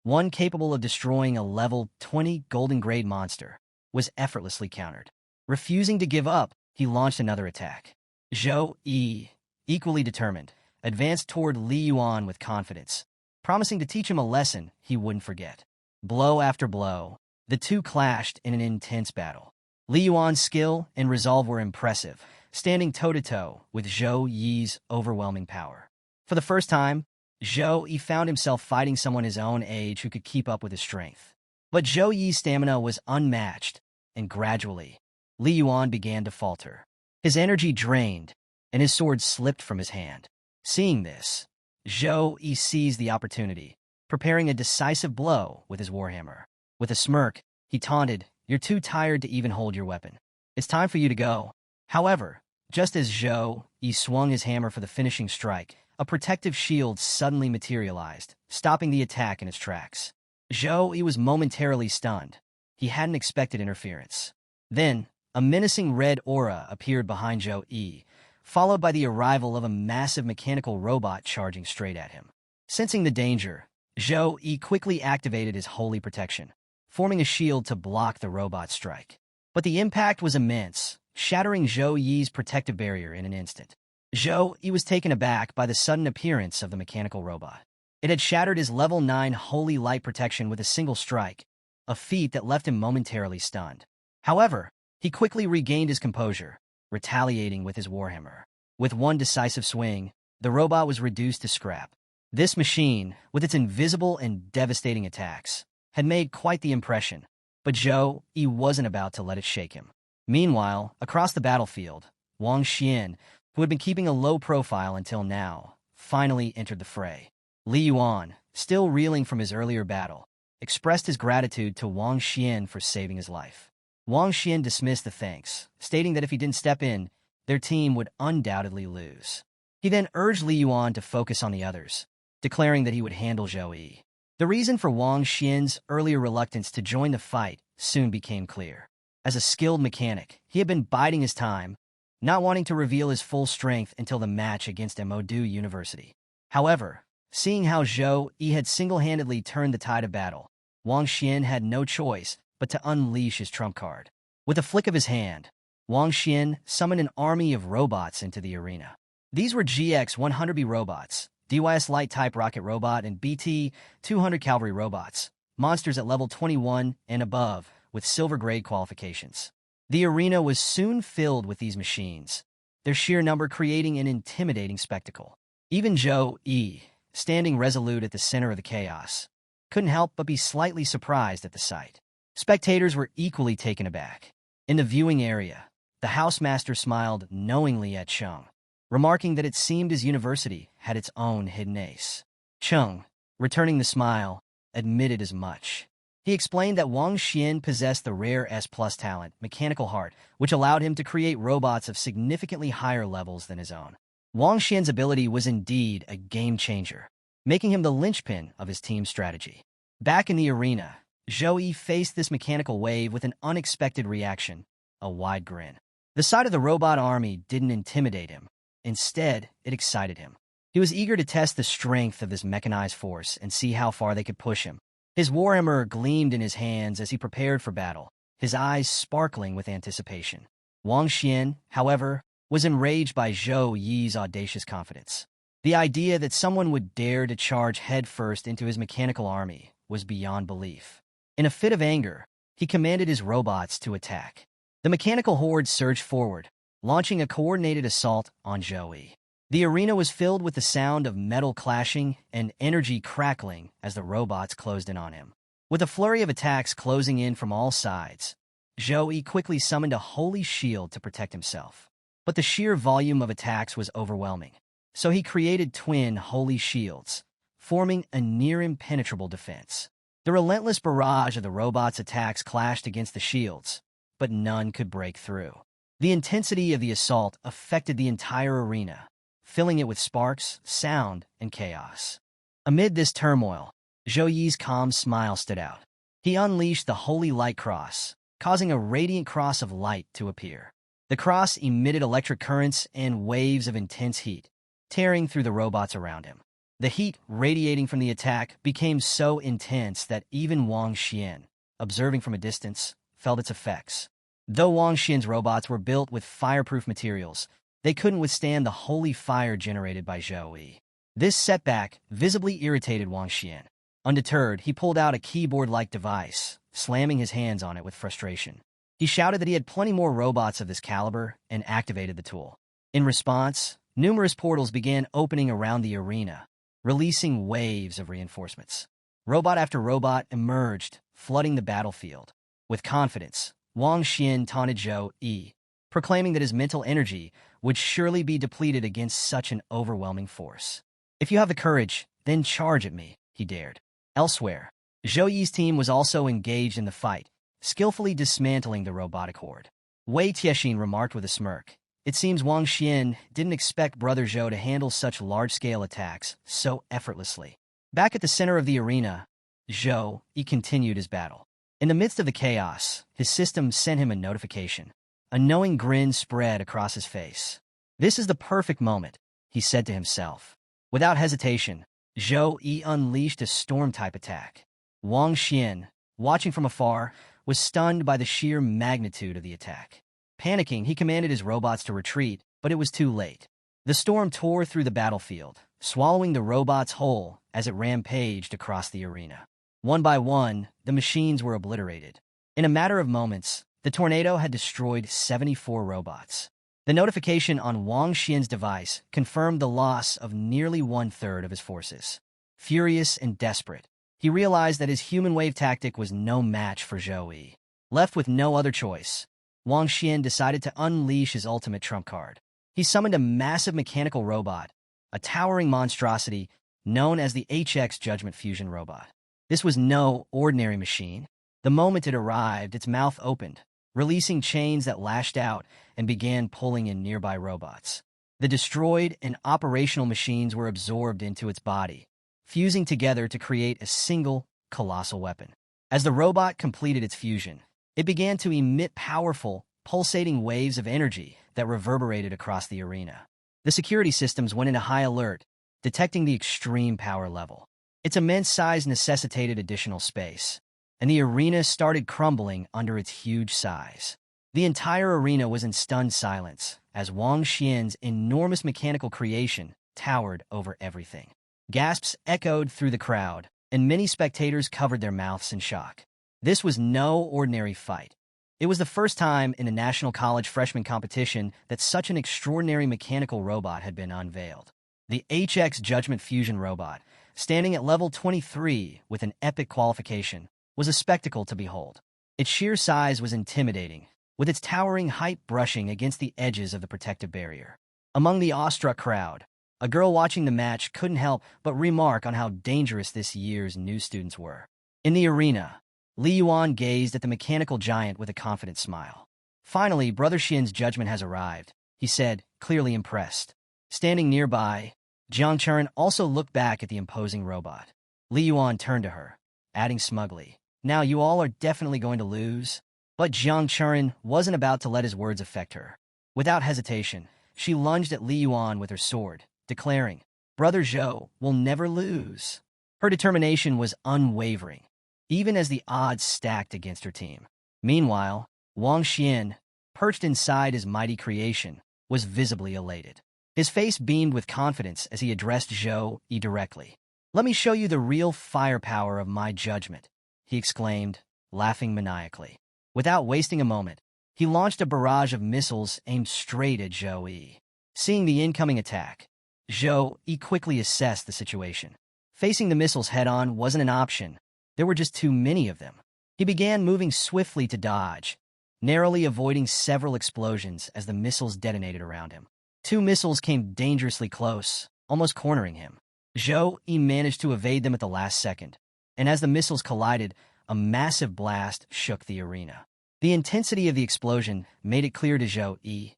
one capable of destroying a level 20 golden-grade monster, was effortlessly countered. Refusing to give up, he launched another attack. Zhou Yi, equally determined, advanced toward Li Yuan with confidence, promising to teach him a lesson he wouldn't forget. Blow after blow, the two clashed in an intense battle. Li Yuan's skill and resolve were impressive, standing toe-to-toe with Zhou Yi's overwhelming power. For the first time, Zhou Yi found himself fighting someone his own age who could keep up with his strength. But Zhou Yi's stamina was unmatched, and gradually, Li Yuan began to falter. His energy drained, and his sword slipped from his hand. Seeing this, Zhou Yi seized the opportunity, preparing a decisive blow with his warhammer. With a smirk, he taunted, "You're too tired to even hold your weapon. It's time for you to go." However, just as Zhou Yi swung his hammer for the finishing strike, a protective shield suddenly materialized, stopping the attack in its tracks. Zhou Yi was momentarily stunned. He hadn't expected interference. Then, a menacing red aura appeared behind Zhou Yi, followed by the arrival of a massive mechanical robot charging straight at him. Sensing the danger, Zhou Yi quickly activated his holy protection, forming a shield to block the robot's strike. But the impact was immense, shattering Zhou Yi's protective barrier in an instant. Zhou Yi was taken aback by the sudden appearance of the mechanical robot. It had shattered his level 9 holy light protection with a single strike, a feat that left him momentarily stunned. However, he quickly regained his composure, retaliating with his warhammer. With one decisive swing, the robot was reduced to scrap. This machine, with its invisible and devastating attacks, had made quite the impression, but Zhou Yi wasn't about to let it shake him. Meanwhile, across the battlefield, Wang Xian, who had been keeping a low profile until now, finally entered the fray. Li Yuan, still reeling from his earlier battle, expressed his gratitude to Wang Xian for saving his life. Wang Xian dismissed the thanks, stating that if he didn't step in, their team would undoubtedly lose. He then urged Li Yuan to focus on the others, declaring that he would handle Zhou Yi. The reason for Wang Xian's earlier reluctance to join the fight soon became clear. As a skilled mechanic, he had been biding his time, not wanting to reveal his full strength until the match against Modu University. However, Seeing how Zhou Yi had single-handedly turned the tide of battle, Wang Xian had no choice but to unleash his trump card. With a flick of his hand, Wang Xian summoned an army of robots into the arena. These were GX-100B robots, DYS light-type rocket robot, and BT-200 cavalry robots, monsters at level 21 and above, with silver-grade qualifications. The arena was soon filled with these machines, their sheer number creating an intimidating spectacle. Even Zhou Yi, standing resolute at the center of the chaos, couldn't help but be slightly surprised at the sight. Spectators were equally taken aback. In the viewing area, the housemaster smiled knowingly at Cheng, remarking that it seemed his university had its own hidden ace. Cheng, returning the smile, admitted as much. He explained that Wang Xian possessed the rare S+ talent, Mechanical Heart, which allowed him to create robots of significantly higher levels than his own. Wang Xian's ability was indeed a game-changer, making him the linchpin of his team's strategy. Back in the arena, Zhou Yi faced this mechanical wave with an unexpected reaction, a wide grin. The sight of the robot army didn't intimidate him. Instead, it excited him. He was eager to test the strength of this mechanized force and see how far they could push him. His warhammer gleamed in his hands as he prepared for battle, his eyes sparkling with anticipation. Wang Xian, however, was enraged by Zhou Yi's audacious confidence. The idea that someone would dare to charge headfirst into his mechanical army was beyond belief. In a fit of anger, he commanded his robots to attack. The mechanical horde surged forward, launching a coordinated assault on Zhou Yi. The arena was filled with the sound of metal clashing and energy crackling as the robots closed in on him. With a flurry of attacks closing in from all sides, Zhou Yi quickly summoned a holy shield to protect himself. But the sheer volume of attacks was overwhelming, so he created twin holy shields, forming a near-impenetrable defense. The relentless barrage of the robots' attacks clashed against the shields, but none could break through. The intensity of the assault affected the entire arena, filling it with sparks, sound, and chaos. Amid this turmoil, Zhou Yi's calm smile stood out. He unleashed the Holy Light Cross, causing a radiant cross of light to appear. The cross emitted electric currents and waves of intense heat, tearing through the robots around him. The heat radiating from the attack became so intense that even Wang Xian, observing from a distance, felt its effects. Though Wang Xian's robots were built with fireproof materials, they couldn't withstand the holy fire generated by Zhou Yi. This setback visibly irritated Wang Xian. Undeterred, he pulled out a keyboard-like device, slamming his hands on it with frustration. He shouted that he had plenty more robots of this caliber and activated the tool. In response, numerous portals began opening around the arena, releasing waves of reinforcements. Robot after robot emerged, flooding the battlefield. With confidence, Wang Xian taunted Zhou Yi, proclaiming that his mental energy would surely be depleted against such an overwhelming force. "If you have the courage, then charge at me," he dared. Elsewhere, Zhou Yi's team was also engaged in the fight, skillfully dismantling the robotic horde. Wei Tiexin remarked with a smirk, "It seems Wang Xian didn't expect Brother Zhou to handle such large-scale attacks so effortlessly." Back at the center of the arena, Zhou Yi continued his battle. In the midst of the chaos, his system sent him a notification. A knowing grin spread across his face. "This is the perfect moment," he said to himself. Without hesitation, Zhou Yi unleashed a storm-type attack. Wang Xian, watching from afar, was stunned by the sheer magnitude of the attack. Panicking, he commanded his robots to retreat, but it was too late. The storm tore through the battlefield, swallowing the robots whole as it rampaged across the arena. One by one, the machines were obliterated. In a matter of moments, the tornado had destroyed 74 robots. The notification on Wang Xian's device confirmed the loss of nearly one-third of his forces. Furious and desperate, he realized that his human wave tactic was no match for Zhou Yi. Left with no other choice, Wang Xian decided to unleash his ultimate trump card. He summoned a massive mechanical robot, a towering monstrosity known as the HX Judgment Fusion Robot. This was no ordinary machine. The moment it arrived, its mouth opened, releasing chains that lashed out and began pulling in nearby robots. The destroyed and operational machines were absorbed into its body, fusing together to create a single, colossal weapon. As the robot completed its fusion, it began to emit powerful, pulsating waves of energy that reverberated across the arena. The security systems went into high alert, detecting the extreme power level. Its immense size necessitated additional space, and the arena started crumbling under its huge size. The entire arena was in stunned silence as Wang Xian's enormous mechanical creation towered over everything. Gasps echoed through the crowd, and many spectators covered their mouths in shock. This was no ordinary fight. It was the first time in a national college freshman competition that such an extraordinary mechanical robot had been unveiled. The HX Judgment Fusion robot, standing at level 23 with an epic qualification, was a spectacle to behold. Its sheer size was intimidating, with its towering height brushing against the edges of the protective barrier. Among the awestruck crowd, a girl watching the match couldn't help but remark on how dangerous this year's new students were. In the arena, Li Yuan gazed at the mechanical giant with a confident smile. Finally, Brother Xian's judgment has arrived, he said, clearly impressed. Standing nearby, Jiang Chuan also looked back at the imposing robot. Li Yuan turned to her, adding smugly, "Now you all are definitely going to lose." But Jiang Chuan wasn't about to let his words affect her. Without hesitation, she lunged at Li Yuan with her sword, declaring, "Brother Zhou will never lose." Her determination was unwavering, even as the odds stacked against her team. Meanwhile, Wang Xian, perched inside his mighty creation, was visibly elated. His face beamed with confidence as he addressed Zhou Yi directly. "Let me show you the real firepower of my judgment," he exclaimed, laughing maniacally. Without wasting a moment, he launched a barrage of missiles aimed straight at Zhou Yi. Seeing the incoming attack, Zhou Yi quickly assessed the situation. Facing the missiles head-on wasn't an option. There were just too many of them. He began moving swiftly to dodge, narrowly avoiding several explosions as the missiles detonated around him. 2 missiles came dangerously close, almost cornering him. Zhou Yi managed to evade them at the last second, and as the missiles collided, a massive blast shook the arena. The intensity of the explosion made it clear to Zhou Yi,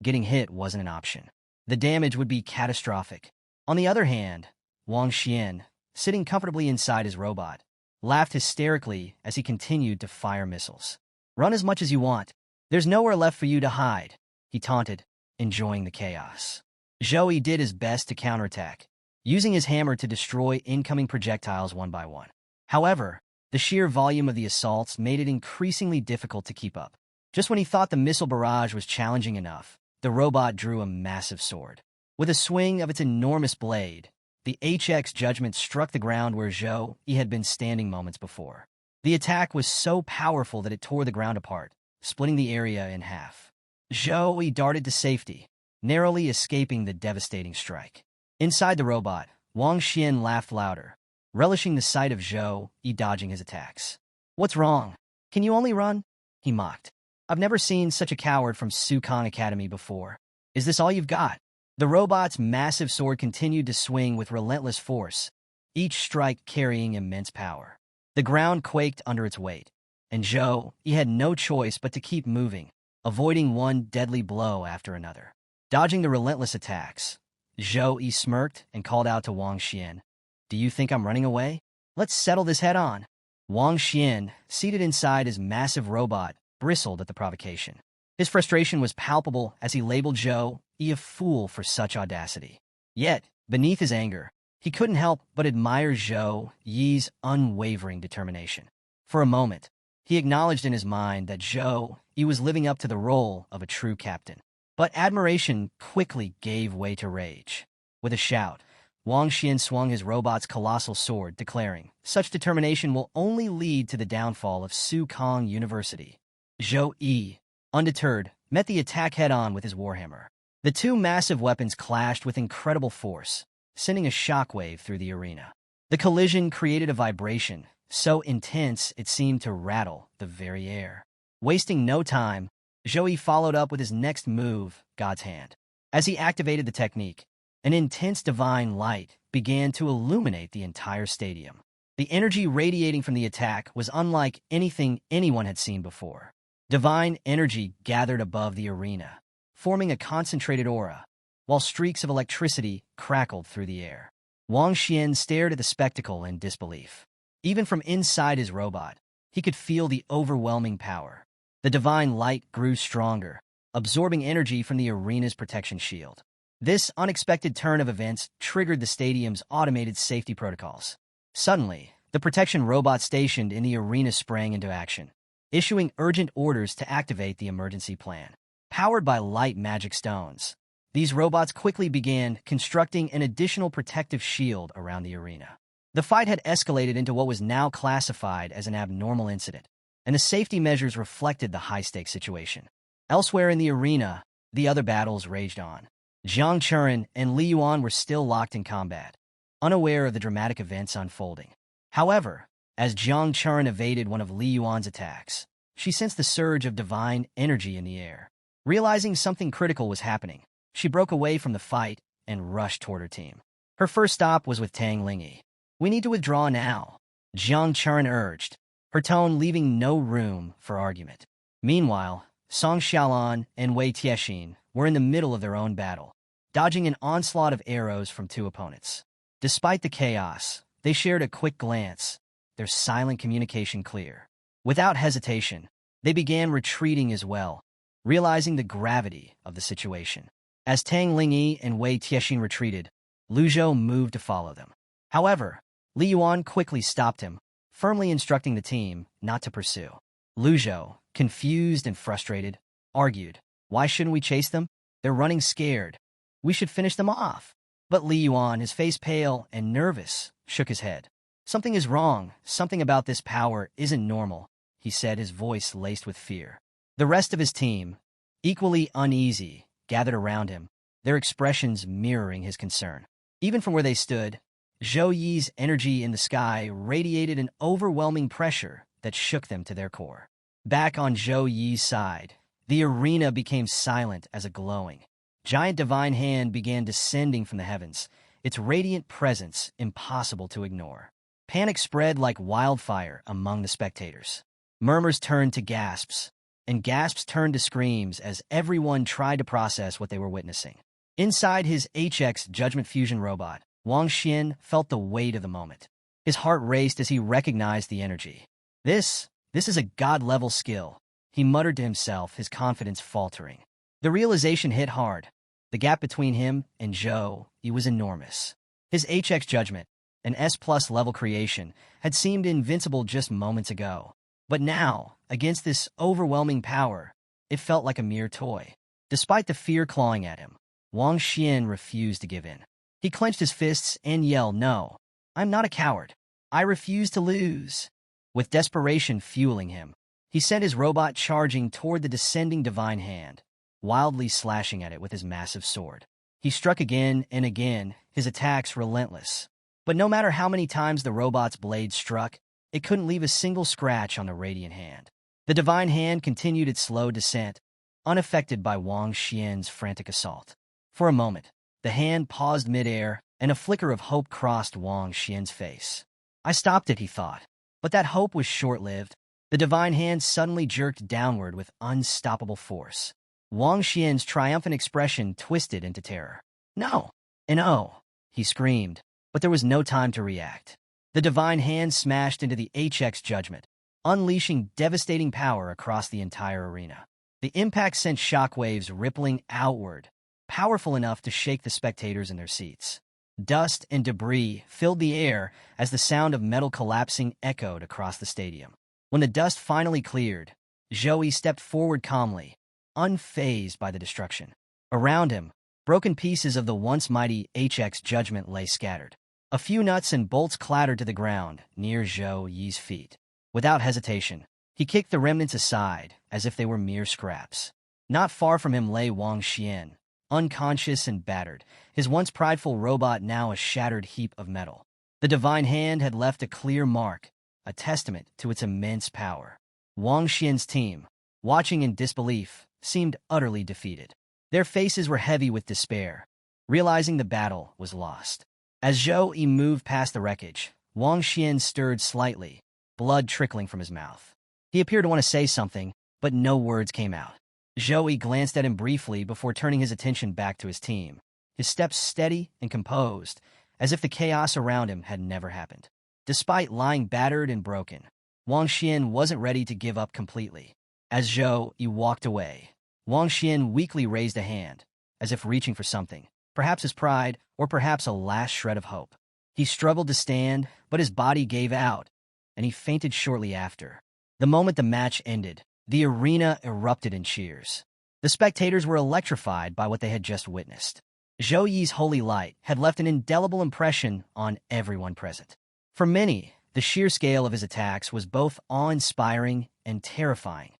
getting hit wasn't an option. The damage would be catastrophic. On the other hand, Wang Xian, sitting comfortably inside his robot, laughed hysterically as he continued to fire missiles. "Run as much as you want. There's nowhere left for you to hide," he taunted, enjoying the chaos. Zhou Yi did his best to counterattack, using his hammer to destroy incoming projectiles one by one. However, the sheer volume of the assaults made it increasingly difficult to keep up. Just when he thought the missile barrage was challenging enough, the robot drew a massive sword. With a swing of its enormous blade, the HX Judgment struck the ground where Zhou Yi had been standing moments before. The attack was so powerful that it tore the ground apart, splitting the area in half. Zhou Yi darted to safety, narrowly escaping the devastating strike. Inside the robot, Wang Xian laughed louder, relishing the sight of Zhou Yi dodging his attacks. "What's wrong? Can you only run?" he mocked. "I've never seen such a coward from Sukong Academy before. Is this all you've got?" The robot's massive sword continued to swing with relentless force, each strike carrying immense power. The ground quaked under its weight, and Zhou Yi had no choice but to keep moving, avoiding one deadly blow after another. Dodging the relentless attacks, Zhou Yi smirked and called out to Wang Xian, "Do you think I'm running away? Let's settle this head-on." Wang Xian, seated inside his massive robot, bristled at the provocation. His frustration was palpable as he labeled Zhou Yi a fool for such audacity. Yet, beneath his anger, he couldn't help but admire Zhou Yi's unwavering determination. For a moment, he acknowledged in his mind that Zhou Yi was living up to the role of a true captain. But admiration quickly gave way to rage. With a shout, Wang Xian swung his robot's colossal sword, declaring, "Such determination will only lead to the downfall of Sukong University." Zhou Yi, undeterred, met the attack head-on with his warhammer. The 2 massive weapons clashed with incredible force, sending a shockwave through the arena. The collision created a vibration so intense it seemed to rattle the very air. Wasting no time, Zhou Yi followed up with his next move, God's Hand. As he activated the technique, an intense divine light began to illuminate the entire stadium. The energy radiating from the attack was unlike anything anyone had seen before. Divine energy gathered above the arena, forming a concentrated aura, while streaks of electricity crackled through the air. Wang Xian stared at the spectacle in disbelief. Even from inside his robot, he could feel the overwhelming power. The divine light grew stronger, absorbing energy from the arena's protection shield. This unexpected turn of events triggered the stadium's automated safety protocols. Suddenly, the protection robots stationed in the arena sprang into action, issuing urgent orders to activate the emergency plan. Powered by light magic stones, these robots quickly began constructing an additional protective shield around the arena. The fight had escalated into what was now classified as an abnormal incident, and the safety measures reflected the high-stakes situation. Elsewhere in the arena, the other battles raged on. Zhang Churen and Li Yuan were still locked in combat, unaware of the dramatic events unfolding. However, as Zhang Churen evaded one of Li Yuan's attacks, she sensed the surge of divine energy in the air. Realizing something critical was happening, she broke away from the fight and rushed toward her team. Her first stop was with Tang Lingyi. "We need to withdraw now," Zhang Churen urged, her tone leaving no room for argument. Meanwhile, Song Xiaolan and Wei Tiexin were in the middle of their own battle, dodging an onslaught of arrows from two opponents. Despite the chaos, they shared a quick glance, their silent communication clear. Without hesitation, they began retreating as well, realizing the gravity of the situation. As Tang Lingyi and Wei Tiexin retreated, Lu Zhou moved to follow them. However, Li Yuan quickly stopped him, firmly instructing the team not to pursue. Lu Zhou, confused and frustrated, argued, "Why shouldn't we chase them? They're running scared. We should finish them off." But Li Yuan, his face pale and nervous, shook his head. "Something is wrong. Something about this power isn't normal," he said, his voice laced with fear. The rest of his team, equally uneasy, gathered around him, their expressions mirroring his concern. Even from where they stood, Zhou Yi's energy in the sky radiated an overwhelming pressure that shook them to their core. Back on Zhou Yi's side, the arena became silent as a glowing, giant divine hand began descending from the heavens, its radiant presence impossible to ignore. Panic spread like wildfire among the spectators. Murmurs turned to gasps, and gasps turned to screams as everyone tried to process what they were witnessing. Inside his HX Judgment Fusion robot, Wang Xian felt the weight of the moment. His heart raced as he recognized the energy. This is a god-level skill, he muttered to himself, his confidence faltering. The realization hit hard. The gap between him and Zhou Yi was enormous. His HX Judgment, an S+ level creation, had seemed invincible just moments ago. But now, against this overwhelming power, it felt like a mere toy. Despite the fear clawing at him, Wang Xian refused to give in. He clenched his fists and yelled, "No, I'm not a coward. I refuse to lose." With desperation fueling him, he sent his robot charging toward the descending divine hand, wildly slashing at it with his massive sword. He struck again and again, his attacks relentless. But no matter how many times the robot's blade struck, it couldn't leave a single scratch on the radiant hand. The divine hand continued its slow descent, unaffected by Wang Xian's frantic assault. For a moment, the hand paused midair, and a flicker of hope crossed Wang Xian's face. "I stopped it," he thought. But that hope was short-lived. The divine hand suddenly jerked downward with unstoppable force. Wang Xian's triumphant expression twisted into terror. "No! And oh!" he screamed, but there was no time to react. The divine hand smashed into the HX Judgment, unleashing devastating power across the entire arena. The impact sent shockwaves rippling outward, powerful enough to shake the spectators in their seats. Dust and debris filled the air as the sound of metal collapsing echoed across the stadium. When the dust finally cleared, Zhou Yi stepped forward calmly, unfazed by the destruction. Around him, broken pieces of the once mighty HX Judgment lay scattered. A few nuts and bolts clattered to the ground near Zhou Yi's feet. Without hesitation, he kicked the remnants aside as if they were mere scraps. Not far from him lay Wang Xian, unconscious and battered, his once prideful robot now a shattered heap of metal. The divine hand had left a clear mark, a testament to its immense power. Wang Xian's team, watching in disbelief, seemed utterly defeated. Their faces were heavy with despair, realizing the battle was lost. As Zhou Yi moved past the wreckage, Wang Xian stirred slightly, blood trickling from his mouth. He appeared to want to say something, but no words came out. Zhou Yi glanced at him briefly before turning his attention back to his team, his steps steady and composed, as if the chaos around him had never happened. Despite lying battered and broken, Wang Xian wasn't ready to give up completely. As Zhou Yi walked away, Wang Xian weakly raised a hand, as if reaching for something. perhaps his pride, or perhaps a last shred of hope. He struggled to stand, but his body gave out, and he fainted shortly after. The moment the match ended, the arena erupted in cheers. The spectators were electrified by what they had just witnessed. Zhou Yi's holy light had left an indelible impression on everyone present. For many, the sheer scale of his attacks was both awe-inspiring and terrifying,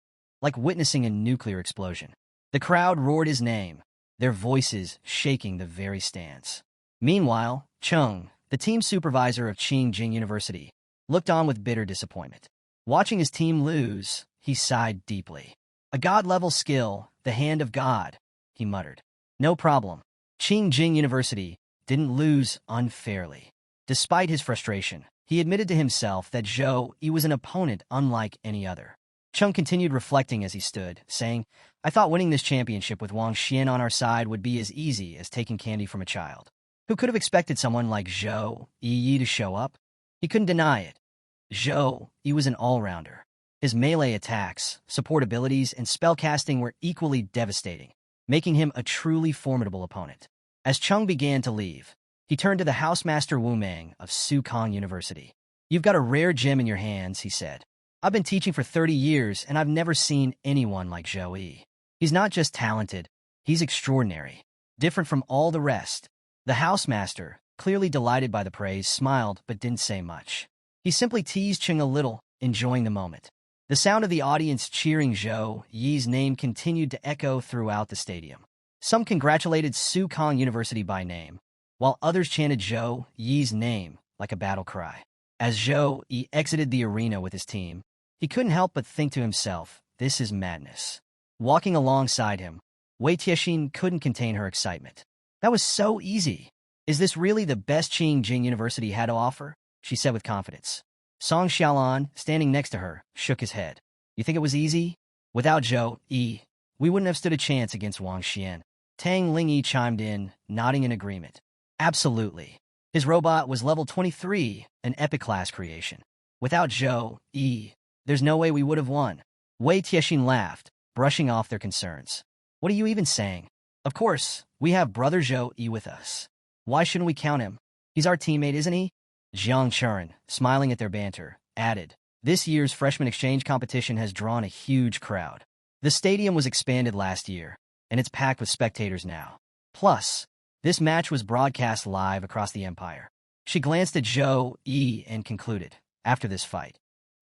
like witnessing a nuclear explosion. The crowd roared his name, their voices shaking the very stands. Meanwhile, Chung, the team supervisor of Qingjing University, looked on with bitter disappointment. Watching his team lose, he sighed deeply. A god-level skill, the hand of God, he muttered. No problem. Qingjing University didn't lose unfairly. Despite his frustration, he admitted to himself that Zhou Yi was an opponent unlike any other. Chung continued reflecting as he stood, saying, I thought winning this championship with Wang Xian on our side would be as easy as taking candy from a child. Who could have expected someone like Zhou Yi to show up? He couldn't deny it. Zhou Yi was an all-rounder. His melee attacks, support abilities, and spellcasting were equally devastating, making him a truly formidable opponent. As Chung began to leave, he turned to the housemaster Wu Meng of Sukong University. You've got a rare gem in your hands, he said. I've been teaching for 30 years, and I've never seen anyone like Zhou Yi. He's not just talented, he's extraordinary, different from all the rest. The housemaster, clearly delighted by the praise, smiled but didn't say much. He simply teased Chung a little, enjoying the moment. The sound of the audience cheering Zhou Yi's name continued to echo throughout the stadium. Some congratulated Sukong University by name, while others chanted Zhou Yi's name like a battle cry. As Zhou Yi exited the arena with his team, he couldn't help but think to himself, this is madness. Walking alongside him, Wei Tiexin couldn't contain her excitement. That was so easy. Is this really the best Qingjing University had to offer? She said with confidence. Song Xiaolan, standing next to her, shook his head. You think it was easy? Without Zhou Yi, we wouldn't have stood a chance against Wang Xian. Tang Lingyi chimed in, nodding in agreement. Absolutely. His robot was level 23, an epic-class creation. Without Zhou Yi, there's no way we would have won. Wei Tiexin laughed, brushing off their concerns. What are you even saying? Of course, we have brother Zhou Yi with us. Why shouldn't we count him? He's our teammate, isn't he? Jiang Churen, smiling at their banter, added, this year's freshman exchange competition has drawn a huge crowd. The stadium was expanded last year, and it's packed with spectators now. Plus, this match was broadcast live across the empire. She glanced at Zhou Yi and concluded, after this fight,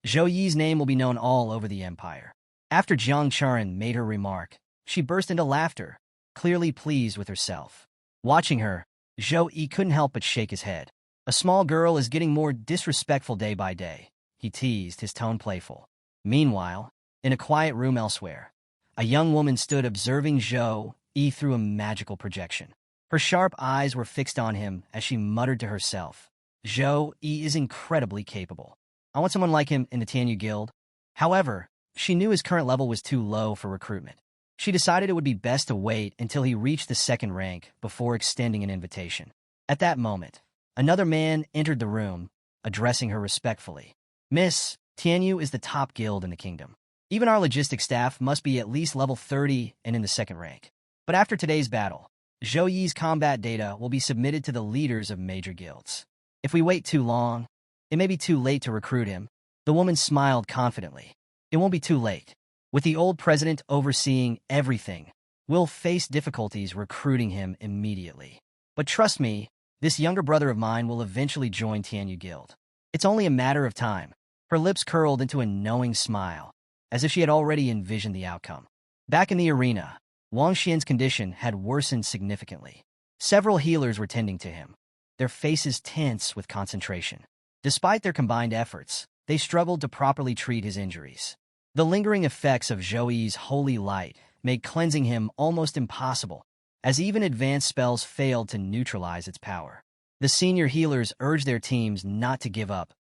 Zhou Yi's name will be known all over the empire. After Jiang Churen made her remark, she burst into laughter, clearly pleased with herself. Watching her, Zhou Yi couldn't help but shake his head. A small girl is getting more disrespectful day by day, he teased, his tone playful. Meanwhile, in a quiet room elsewhere, a young woman stood observing Zhou Yi through a magical projection. Her sharp eyes were fixed on him as she muttered to herself, Zhou Yi is incredibly capable. I want someone like him in the Tianyu Guild. However, she knew his current level was too low for recruitment. She decided it would be best to wait until he reached the second rank before extending an invitation. At that moment, another man entered the room, addressing her respectfully. Miss, Tianyu is the top guild in the kingdom. Even our logistics staff must be at least level 30 and in the second rank. But after today's battle, Zhou Yi's combat data will be submitted to the leaders of major guilds. If we wait too long, it may be too late to recruit him. The woman smiled confidently. It won't be too late. With the old president overseeing everything, we'll face difficulties recruiting him immediately. But trust me, this younger brother of mine will eventually join Tianyu Guild. It's only a matter of time. Her lips curled into a knowing smile, as if she had already envisioned the outcome. Back in the arena, Wang Xian's condition had worsened significantly. Several healers were tending to him, their faces tense with concentration. Despite their combined efforts, they struggled to properly treat his injuries. The lingering effects of Zhou Yi's holy light made cleansing him almost impossible, as even advanced spells failed to neutralize its power. The senior healers urged their teams not to give up,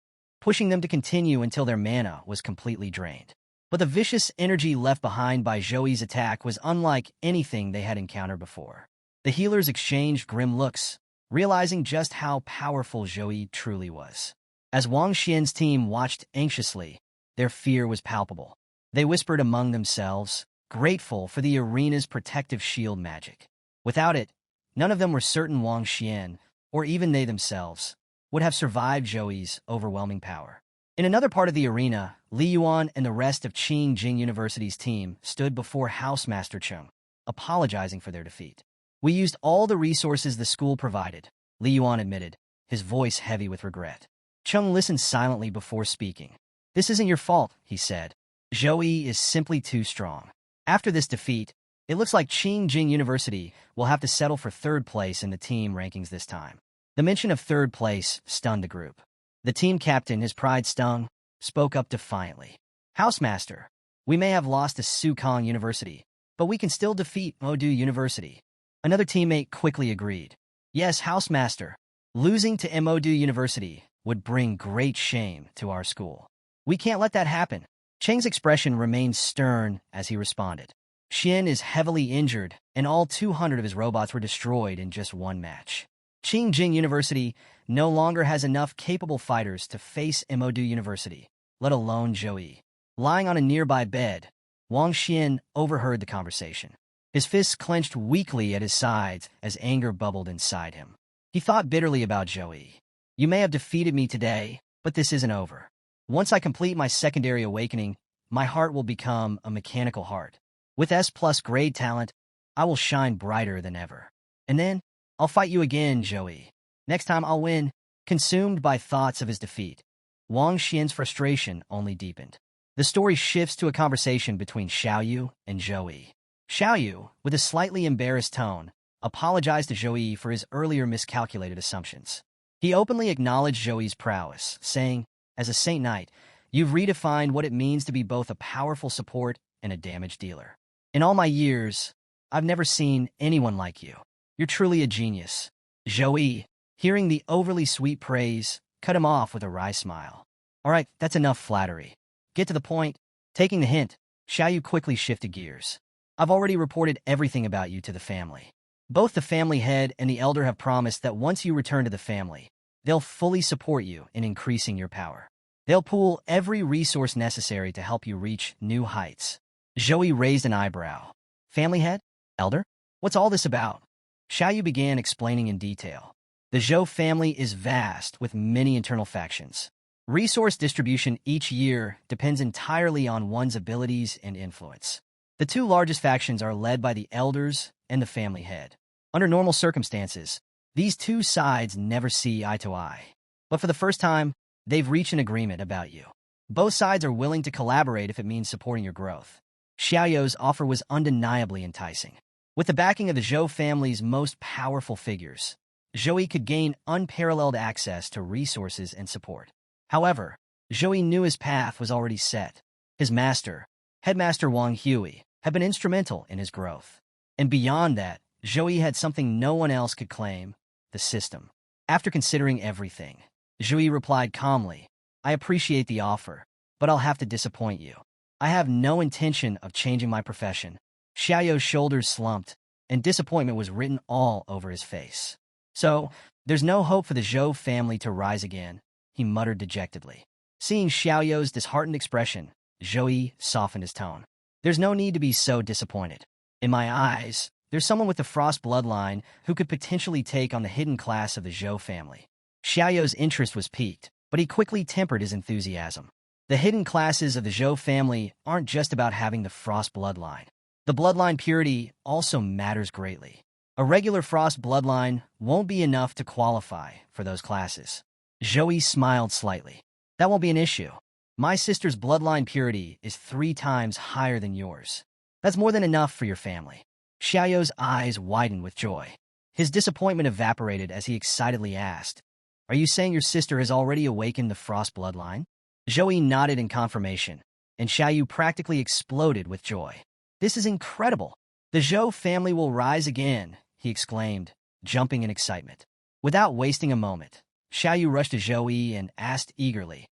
pushing them to continue until their mana was completely drained. But the vicious energy left behind by Zhou Yi's attack was unlike anything they had encountered before. The healers exchanged grim looks, realizing just how powerful Zhou Yi truly was. As Wang Xian's team watched anxiously, their fear was palpable. They whispered among themselves, grateful for the arena's protective shield magic. Without it, None of them were certain Wang Xian, or even they themselves, would have survived Zhouyi's overwhelming power. In another part of the arena, Li Yuan and the rest of Qingjing University's team stood before Housemaster Cheng, apologizing for their defeat. We used all the resources the school provided, Li Yuan admitted, his voice heavy with regret. Cheng listened silently before speaking. This isn't your fault, he said. Zhouyi is simply too strong. After this defeat, it looks like Qingjing University will have to settle for third place in the team rankings this time. The mention of third place stunned the group. The team captain, his pride stung, spoke up defiantly. Housemaster, we may have lost to Sukong University, but we can still defeat Modu University. Another teammate quickly agreed. Yes, Housemaster, losing to Modu University would bring great shame to our school. We can't let that happen. Cheng's expression remained stern as he responded. Xian is heavily injured, and all 200 of his robots were destroyed in just one match. Qingjing University no longer has enough capable fighters to face Modu University, let alone Zhouyi. Lying on a nearby bed, Wang Xian overheard the conversation. His fists clenched weakly at his sides as anger bubbled inside him. He thought bitterly about Zhouyi. You may have defeated me today, but this isn't over. Once I complete my secondary awakening, my heart will become a mechanical heart. With S+ grade talent, I will shine brighter than ever. And then, I'll fight you again, Zhouyi. Next time I'll win. Consumed by thoughts of his defeat, Wang Xian's frustration only deepened. The story shifts to a conversation between Xiaoyu and Zhouyi. Xiaoyu, with a slightly embarrassed tone, apologized to Zhouyi for his earlier miscalculated assumptions. He openly acknowledged Zhouyi's prowess, saying, as a Saint Knight, you've redefined what it means to be both a powerful support and a damage dealer. In all my years, I've never seen anyone like you. You're truly a genius. Zhouyi, hearing the overly sweet praise, cut him off with a wry smile. All right, that's enough flattery. Get to the point. Taking the hint, Xiaoyu quickly shifted gears. I've already reported everything about you to the family. Both the family head and the elder have promised that once you return to the family, they'll fully support you in increasing your power. They'll pool every resource necessary to help you reach new heights. Zhouyi raised an eyebrow. Family head? Elder? What's all this about? Xiaoyu began explaining in detail. The Zhou family is vast, with many internal factions. Resource distribution each year depends entirely on one's abilities and influence. The two largest factions are led by the elders and the family head. Under normal circumstances, these two sides never see eye to eye. But for the first time, they've reached an agreement about you. Both sides are willing to collaborate if it means supporting your growth. Xiaoyu's offer was undeniably enticing. With the backing of the Zhou family's most powerful figures, Zhouyi could gain unparalleled access to resources and support. However, Zhouyi knew his path was already set. His master, Headmaster Wang Hui, had been instrumental in his growth. And beyond that, Zhouyi had something no one else could claim, the system. After considering everything, Zhouyi replied calmly, I appreciate the offer, but I'll have to disappoint you. I have no intention of changing my profession. Xiaoyu's shoulders slumped, and disappointment was written all over his face. So, there's no hope for the Zhou family to rise again, he muttered dejectedly. Seeing Xiaoyu's disheartened expression, Zhouyi softened his tone. There's no need to be so disappointed. In my eyes, there's someone with the Frost bloodline who could potentially take on the hidden class of the Zhou family. Xiaoyu's interest was piqued, but he quickly tempered his enthusiasm. The hidden classes of the Zhou family aren't just about having the Frost bloodline. The bloodline purity also matters greatly. A regular Frost bloodline won't be enough to qualify for those classes. Zhouyi smiled slightly. That won't be an issue. My sister's bloodline purity is 3 times higher than yours. That's more than enough for your family. Xiaoyu's eyes widened with joy. His disappointment evaporated as he excitedly asked, Are you saying your sister has already awakened the Frost bloodline? Zhouyi nodded in confirmation, and Xiaoyu practically exploded with joy. This is incredible. The Zhou family will rise again, he exclaimed, jumping in excitement. Without wasting a moment, Xiaoyu rushed to Zhouyi and asked eagerly,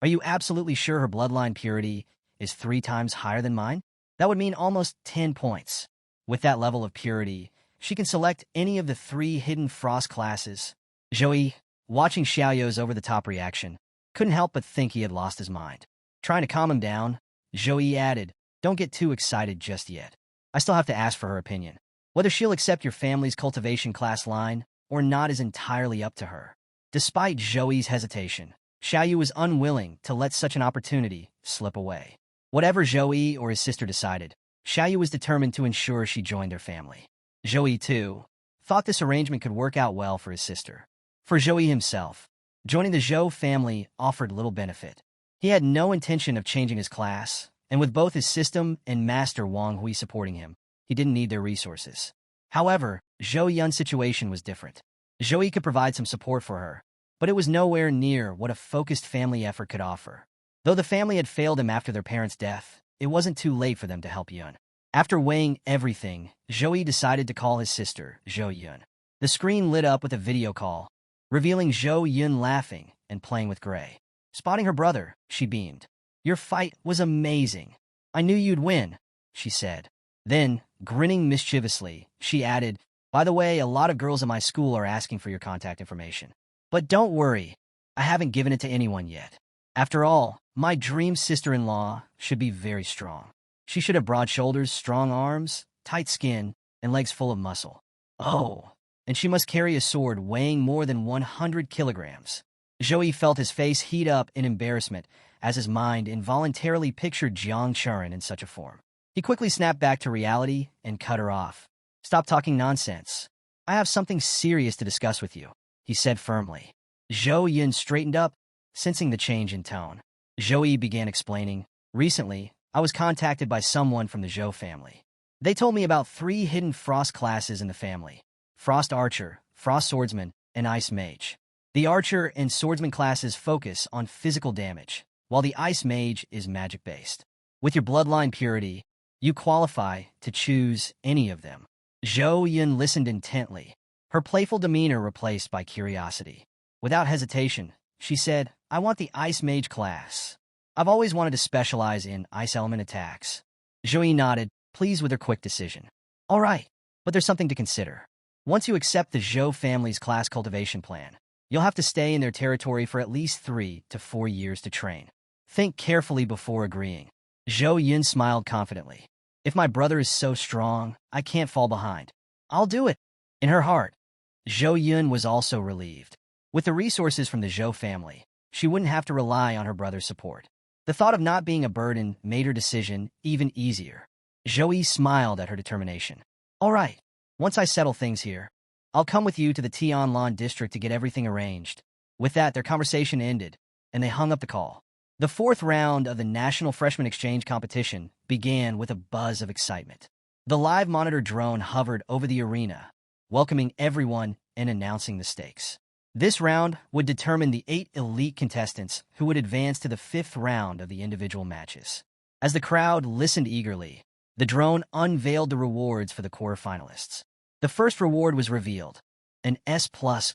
Are you absolutely sure her bloodline purity is 3 times higher than mine? That would mean almost 10 points. With that level of purity, she can select any of the 3 hidden Frost classes. Zhouyi, watching Xiaoyu's over-the-top reaction, couldn't help but think he had lost his mind. Trying to calm him down, Zhouyi added, Don't get too excited just yet. I still have to ask for her opinion. Whether she'll accept your family's cultivation class line or not is entirely up to her. Despite Zhou's hesitation, Xiaoyu was unwilling to let such an opportunity slip away. Whatever Zhou or his sister decided, Xiaoyu was determined to ensure she joined their family. Zhou, too, thought this arrangement could work out well for his sister. For Zhou himself, joining the Zhou family offered little benefit. He had no intention of changing his class, and with both his system and master Wang Hui supporting him, he didn't need their resources. However, Zhou Yun's situation was different. Zhou could provide some support for her, but it was nowhere near what a focused family effort could offer. Though the family had failed him after their parents' death, it wasn't too late for them to help Yun. After weighing everything, Zhou decided to call his sister, Zhou Yun. The screen lit up with a video call, revealing Zhou Yun laughing and playing with Gray. Spotting her brother, she beamed. "Your fight was amazing. I knew you'd win," she said. Then, grinning mischievously, she added, "By the way, a lot of girls at my school are asking for your contact information. But don't worry, I haven't given it to anyone yet. After all, my dream sister-in-law should be very strong. She should have broad shoulders, strong arms, tight skin, and legs full of muscle. Oh, and she must carry a sword weighing more than 100 kilograms." Zhou felt his face heat up in embarrassment as his mind involuntarily pictured Jiang Churin in such a form. He quickly snapped back to reality and cut her off. "Stop talking nonsense. I have something serious to discuss with you," he said firmly. Zhou Yun straightened up, sensing the change in tone. Zhou began explaining, "Recently, I was contacted by someone from the Zhou family. They told me about 3 hidden frost classes in the family: Frost Archer, Frost Swordsman, and Ice Mage. The Archer and Swordsman classes focus on physical damage, while the Ice Mage is magic-based. With your bloodline purity, you qualify to choose any of them." Zhou Yun listened intently, her playful demeanor replaced by curiosity. Without hesitation, she said, "I want the Ice Mage class. I've always wanted to specialize in ice element attacks." Zhou nodded, pleased with her quick decision. "All right, but there's something to consider. Once you accept the Zhou family's class cultivation plan, you'll have to stay in their territory for at least 3 to 4 years to train. Think carefully before agreeing." Zhou Yun smiled confidently. "If my brother is so strong, I can't fall behind. I'll do it." In her heart, Zhou Yun was also relieved. With the resources from the Zhou family, she wouldn't have to rely on her brother's support. The thought of not being a burden made her decision even easier. Zhou smiled at her determination. "All right, once I settle things here, I'll come with you to the Tianlan district to get everything arranged." With that, their conversation ended, and they hung up the call. The 4th round of the National Freshman Exchange competition began with a buzz of excitement. The live monitor drone hovered over the arena, welcoming everyone and announcing the stakes. This round would determine the 8 elite contestants who would advance to the 5th round of the individual matches. As the crowd listened eagerly, the drone unveiled the rewards for the quarterfinalists. The first reward was revealed, an S+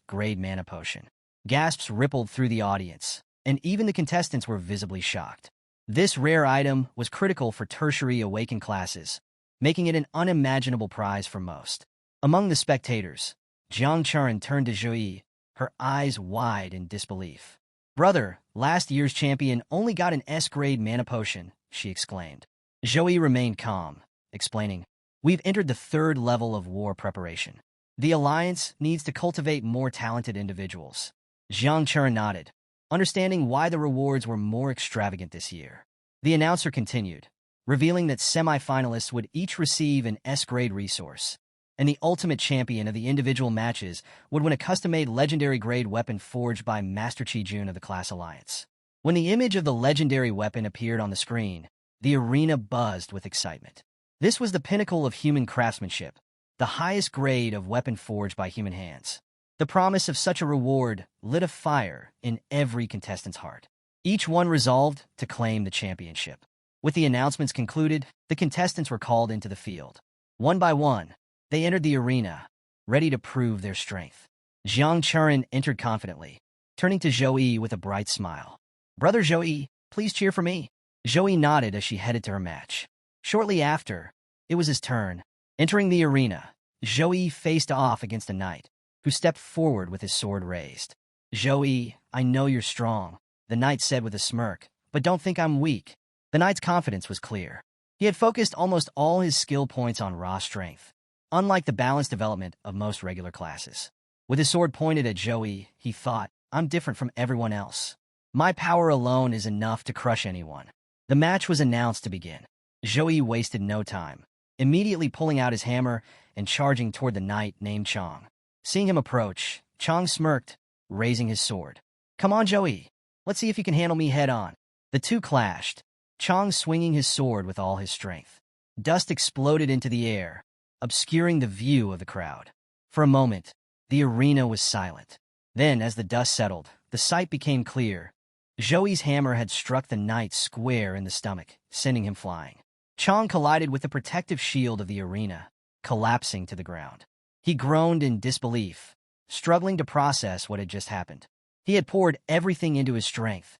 grade mana potion. Gasps rippled through the audience, and even the contestants were visibly shocked. This rare item was critical for tertiary awakened classes, making it an unimaginable prize for most. Among the spectators, Jiang Churin turned to Zhou, her eyes wide in disbelief. "Brother, last year's champion only got an S-grade mana potion," she exclaimed. Zhou remained calm, explaining, "We've entered the 3rd level of war preparation. The Alliance needs to cultivate more talented individuals." Jiang Churin nodded, understanding why the rewards were more extravagant this year. The announcer continued, revealing that semi-finalists would each receive an S-grade resource, and the ultimate champion of the individual matches would win a custom-made legendary-grade weapon forged by Master Qi Jun of the Class Alliance. When the image of the legendary weapon appeared on the screen, the arena buzzed with excitement. This was the pinnacle of human craftsmanship, the highest grade of weapon forged by human hands. The promise of such a reward lit a fire in every contestant's heart. Each one resolved to claim the championship. With the announcements concluded, the contestants were called into the field. One by one, they entered the arena, ready to prove their strength. Jiang Churin entered confidently, turning to Zhou with a bright smile. "Brother Zhou, please cheer for me." Zhou nodded as she headed to her match. Shortly after, it was his turn. Entering the arena, Zhou faced off against a knight, who stepped forward with his sword raised. "Zhou, I know you're strong," the knight said with a smirk, "but don't think I'm weak." The knight's confidence was clear. He had focused almost all his skill points on raw strength. unlike the balanced development of most regular classes. With his sword pointed at Joey, he thought, I'm different from everyone else. My power alone is enough to crush anyone. The match was announced to begin. Joey wasted no time, immediately pulling out his hammer and charging toward the knight named Chong. Seeing him approach, Chong smirked, raising his sword. Come on, Joey. Let's see if you can handle me head-on. The two clashed, Chong swinging his sword with all his strength. Dust exploded into the air, obscuring the view of the crowd. For a moment, the arena was silent. Then, as the dust settled, the sight became clear. Joey's hammer had struck the knight square in the stomach, sending him flying. Chong collided with the protective shield of the arena, collapsing to the ground. He groaned in disbelief, struggling to process what had just happened. He had poured everything into his strength.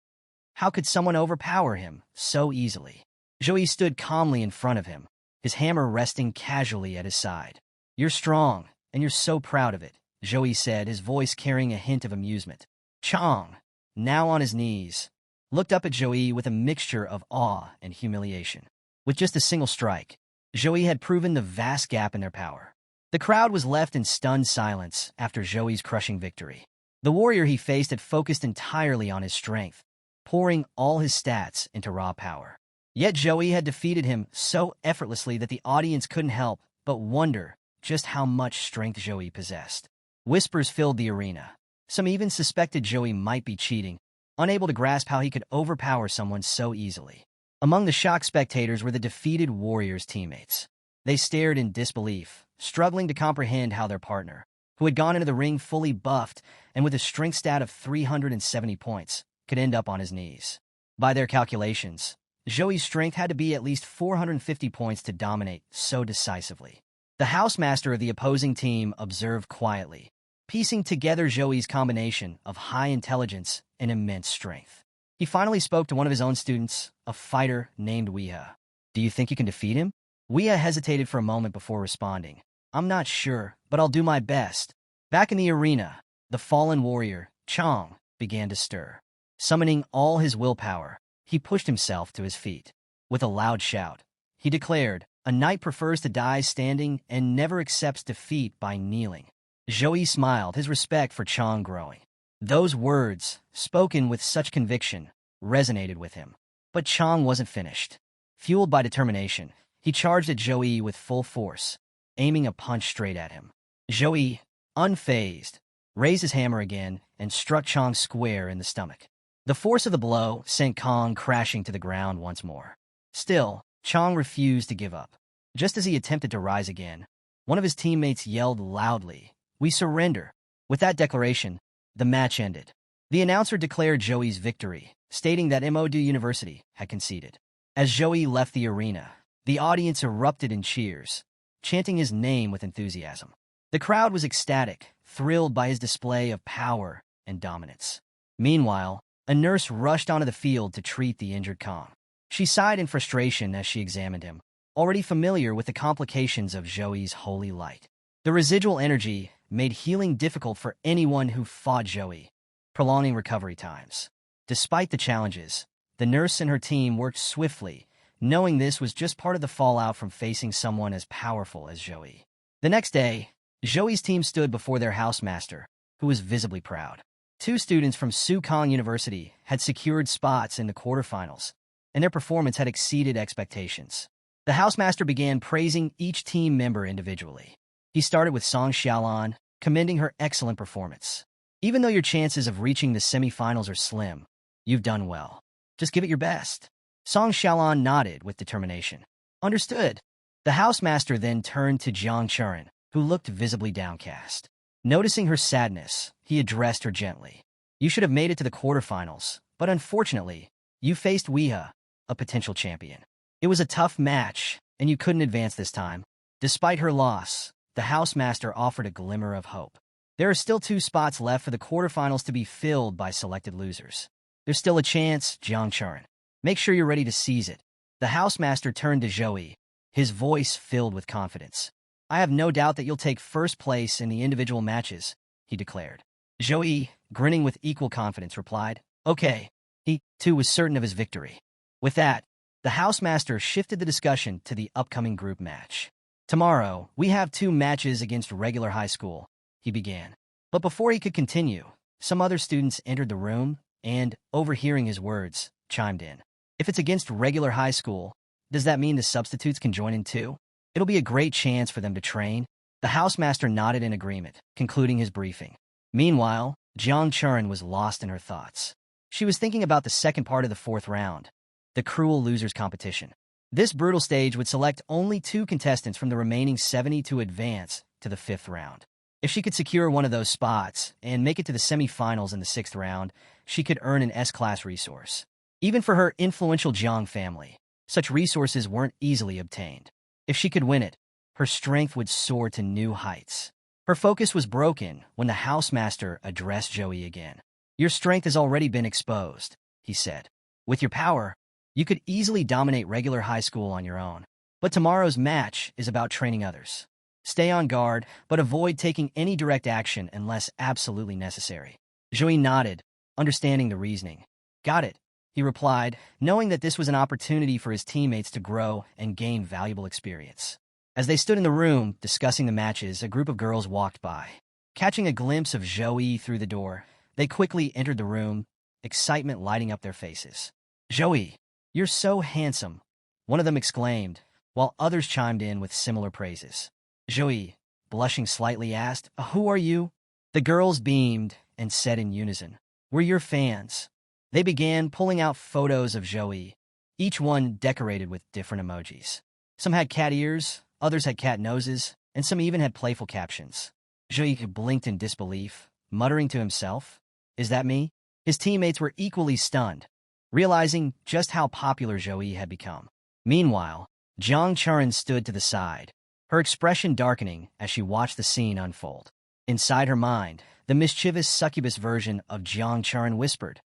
How could someone overpower him so easily? Joey stood calmly in front of him, his hammer resting casually at his side. You're strong, and you're so proud of it, Joey said, his voice carrying a hint of amusement. Chong, now on his knees, looked up at Joey with a mixture of awe and humiliation. With just a single strike, Joey had proven the vast gap in their power. The crowd was left in stunned silence after Joey's crushing victory. The warrior he faced had focused entirely on his strength, pouring all his stats into raw power. Yet Joey had defeated him so effortlessly that the audience couldn't help but wonder just how much strength Joey possessed. Whispers filled the arena. Some even suspected Joey might be cheating, unable to grasp how he could overpower someone so easily. Among the shocked spectators were the defeated warrior's teammates. They stared in disbelief, struggling to comprehend how their partner, who had gone into the ring fully buffed and with a strength stat of 370 points, could end up on his knees. By their calculations, Joey's strength had to be at least 450 points to dominate so decisively. The housemaster of the opposing team observed quietly, piecing together Joey's combination of high intelligence and immense strength. He finally spoke to one of his own students, a fighter named Weeha. Do you think you can defeat him? Weeha hesitated for a moment before responding. I'm not sure, but I'll do my best. Back in the arena, the fallen warrior, Chong, began to stir. Summoning all his willpower, he pushed himself to his feet. With a loud shout, he declared, a knight prefers to die standing and never accepts defeat by kneeling. Joey smiled, his respect for Chong growing. Those words, spoken with such conviction, resonated with him. But Chong wasn't finished. Fueled by determination, he charged at Joey with full force, aiming a punch straight at him. Joey, unfazed, raised his hammer again and struck Chong square in the stomach. The force of the blow sent Chong crashing to the ground once more. Still, Chong refused to give up. Just as he attempted to rise again, one of his teammates yelled loudly, "We surrender." With that declaration, the match ended. The announcer declared Joey's victory, stating that MOD University had conceded. As Joey left the arena, the audience erupted in cheers, chanting his name with enthusiasm. The crowd was ecstatic, thrilled by his display of power and dominance. Meanwhile, a nurse rushed onto the field to treat the injured Chong. She sighed in frustration as she examined him, already familiar with the complications of Joey's holy light. The residual energy made healing difficult for anyone who fought Joey, prolonging recovery times. Despite the challenges, the nurse and her team worked swiftly, knowing this was just part of the fallout from facing someone as powerful as Joey. The next day, Joey's team stood before their housemaster, who was visibly proud. 2 students from Sukong University had secured spots in the quarterfinals, and their performance had exceeded expectations. The housemaster began praising each team member individually. He started with Song Xiaolan, commending her excellent performance. Even though your chances of reaching the semifinals are slim, you've done well. Just give it your best. Song Xiaolan nodded with determination. Understood. The housemaster then turned to Jiang Churin, who looked visibly downcast. Noticing her sadness, he addressed her gently. You should have made it to the quarterfinals, but unfortunately, you faced Weeha, a potential champion. It was a tough match, and you couldn't advance this time. Despite her loss, the housemaster offered a glimmer of hope. There are still 2 spots left for the quarterfinals to be filled by selected losers. There's still a chance, Jiang Churin. Make sure you're ready to seize it. The housemaster turned to Joey, his voice filled with confidence. I have no doubt that you'll take first place in the individual matches, he declared. Joey, grinning with equal confidence, replied, Okay. He, too, was certain of his victory. With that, the housemaster shifted the discussion to the upcoming group match. Tomorrow, we have 2 matches against regular high school, he began. But before he could continue, some other students entered the room and, overhearing his words, chimed in. If it's against regular high school, does that mean the substitutes can join in too? It'll be a great chance for them to train. The housemaster nodded in agreement, concluding his briefing. Meanwhile, Jiang Churin was lost in her thoughts. She was thinking about the second part of the 4th round, the cruel losers competition. This brutal stage would select only 2 contestants from the remaining 70 to advance to the 5th round. If she could secure one of those spots and make it to the semi-finals in the 6th round, she could earn an S-class resource. Even for her influential Jiang family, such resources weren't easily obtained. If she could win it, her strength would soar to new heights. Her focus was broken when the housemaster addressed Joey again. Your strength has already been exposed, he said. With your power, you could easily dominate regular high school on your own. But tomorrow's match is about training others. Stay on guard, but avoid taking any direct action unless absolutely necessary. Joey nodded, understanding the reasoning. Got it, he replied, knowing that this was an opportunity for his teammates to grow and gain valuable experience. As they stood in the room discussing the matches, a group of girls walked by. Catching a glimpse of Joey through the door, they quickly entered the room, excitement lighting up their faces. Joey, you're so handsome, one of them exclaimed, while others chimed in with similar praises. Joey, blushing slightly, asked, Who are you? The girls beamed and said in unison, We're your fans. They began pulling out photos of Joey, each one decorated with different emojis. Some had cat ears, others had cat noses, and some even had playful captions. Joey blinked in disbelief, muttering to himself, Is that me? His teammates were equally stunned, realizing just how popular Joey had become. Meanwhile, Jiang Churin stood to the side, her expression darkening as she watched the scene unfold. Inside her mind, the mischievous succubus version of Jiang Churin whispered,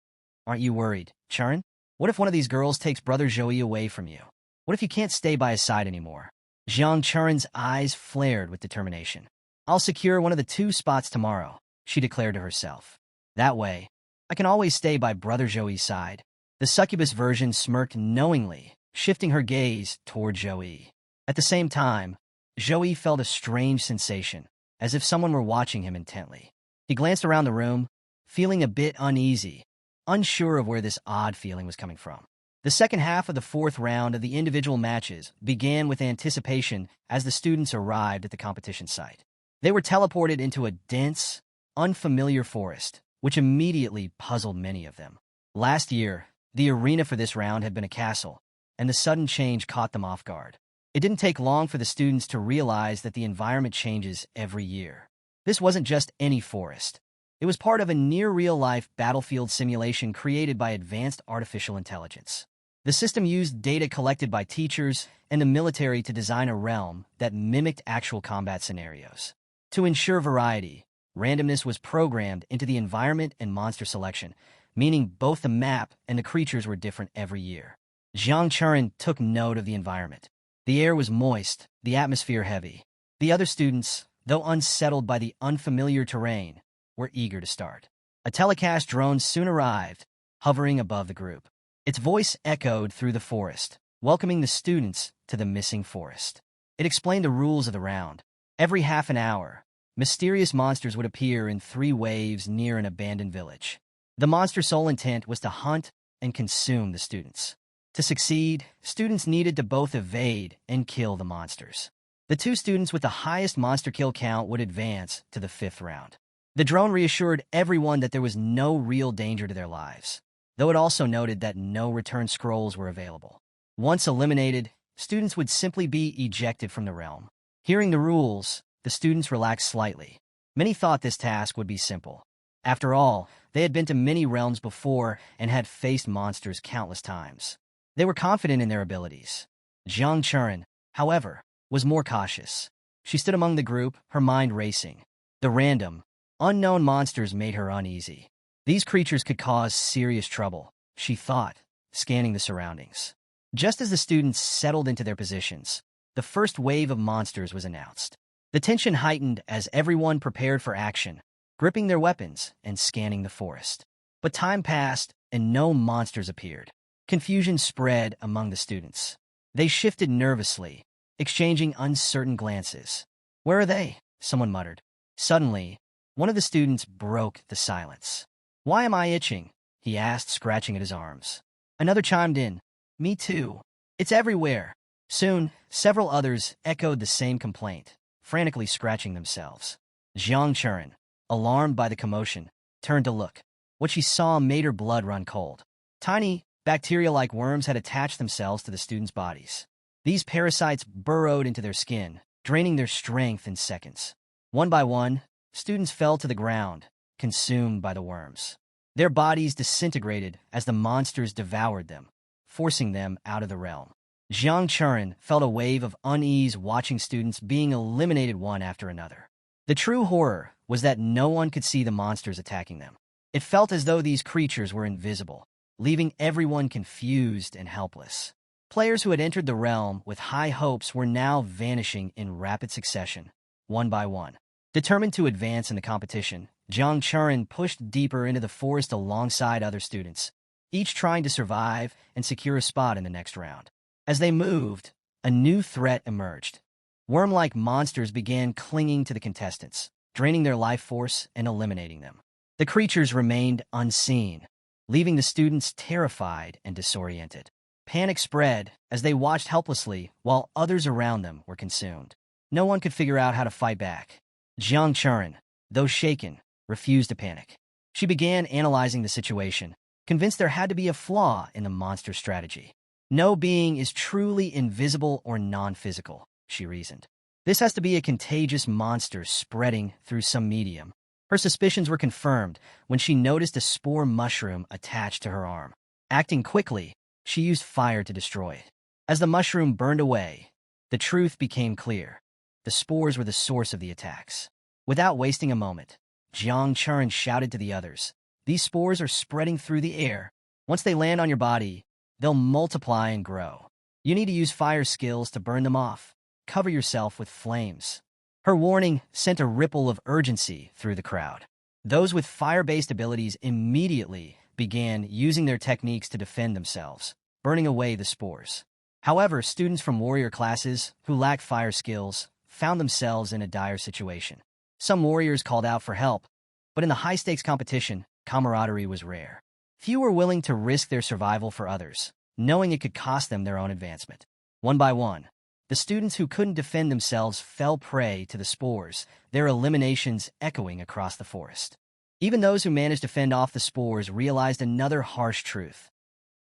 Aren't you worried, Churin? What if one of these girls takes brother Joey away from you? What if you can't stay by his side anymore? Jiang Churin's eyes flared with determination. I'll secure one of the 2 spots tomorrow, she declared to herself. That way, I can always stay by brother Joey's side. The succubus version smirked knowingly, shifting her gaze toward Joey. At the same time, Joey felt a strange sensation, as if someone were watching him intently. He glanced around the room, feeling a bit uneasy, unsure of where this odd feeling was coming from. The second half of the 4th round of the individual matches began with anticipation as the students arrived at the competition site. They were teleported into a dense, unfamiliar forest, which immediately puzzled many of them. Last year, the arena for this round had been a castle, and the sudden change caught them off guard. It didn't take long for the students to realize that the environment changes every year. This wasn't just any forest. It was part of a near-real-life battlefield simulation created by advanced artificial intelligence. The system used data collected by teachers and the military to design a realm that mimicked actual combat scenarios. To ensure variety, randomness was programmed into the environment and monster selection, meaning both the map and the creatures were different every year. Jiang Churin took note of the environment. The air was moist, the atmosphere heavy. The other students, though unsettled by the unfamiliar terrain, were eager to start. A telecast drone soon arrived, hovering above the group. Its voice echoed through the forest, welcoming the students to the missing forest. It explained the rules of the round. Every half an hour, mysterious monsters would appear in 3 waves near an abandoned village. The monster's sole intent was to hunt and consume the students. To succeed, students needed to both evade and kill the monsters. The 2 students with the highest monster kill count would advance to the 5th round. The drone reassured everyone that there was no real danger to their lives, though it also noted that no return scrolls were available. Once eliminated, students would simply be ejected from the realm. Hearing the rules, the students relaxed slightly. Many thought this task would be simple. After all, they had been to many realms before and had faced monsters countless times. They were confident in their abilities. Jiang Churin, however, was more cautious. She stood among the group, her mind racing. The random, unknown monsters made her uneasy. These creatures could cause serious trouble, she thought, scanning the surroundings. Just as the students settled into their positions, the first wave of monsters was announced. The tension heightened as everyone prepared for action, gripping their weapons and scanning the forest. But time passed, and no monsters appeared. Confusion spread among the students. They shifted nervously, exchanging uncertain glances. "Where are they?" someone muttered. Suddenly, one of the students broke the silence. "Why am I itching?" he asked, scratching at his arms. Another chimed in, "Me too. It's everywhere." Soon, several others echoed the same complaint, frantically scratching themselves. Jiang Churin, alarmed by the commotion, turned to look. What she saw made her blood run cold. Tiny, bacteria-like worms had attached themselves to the students' bodies. These parasites burrowed into their skin, draining their strength in seconds. One by one, students fell to the ground, consumed by the worms. Their bodies disintegrated as the monsters devoured them, forcing them out of the realm. Jiang Churin felt a wave of unease watching students being eliminated one after another. The true horror was that no one could see the monsters attacking them. It felt as though these creatures were invisible, leaving everyone confused and helpless. Players who had entered the realm with high hopes were now vanishing in rapid succession, one by one. Determined to advance in the competition, Jiang Churin pushed deeper into the forest alongside other students, each trying to survive and secure a spot in the next round. As they moved, a new threat emerged. Worm-like monsters began clinging to the contestants, draining their life force and eliminating them. The creatures remained unseen, leaving the students terrified and disoriented. Panic spread as they watched helplessly while others around them were consumed. No one could figure out how to fight back. Jiang Churin, though shaken, refused to panic. She began analyzing the situation, convinced there had to be a flaw in the monster strategy. No being is truly invisible or non-physical, she reasoned. This has to be a contagious monster spreading through some medium. Her suspicions were confirmed when she noticed a spore mushroom attached to her arm. Acting quickly, she used fire to destroy it. As the mushroom burned away, the truth became clear. The spores were the source of the attacks. Without wasting a moment, Jiang Churin shouted to the others, "These spores are spreading through the air. Once they land on your body, they'll multiply and grow. You need to use fire skills to burn them off. Cover yourself with flames." Her warning sent a ripple of urgency through the crowd. Those with fire-based abilities immediately began using their techniques to defend themselves, burning away the spores. However, students from warrior classes who lacked fire skills found themselves in a dire situation. Some warriors called out for help, but in the high-stakes competition, camaraderie was rare. Few were willing to risk their survival for others, knowing it could cost them their own advancement. One by one, the students who couldn't defend themselves fell prey to the spores, their eliminations echoing across the forest. Even those who managed to fend off the spores realized another harsh truth.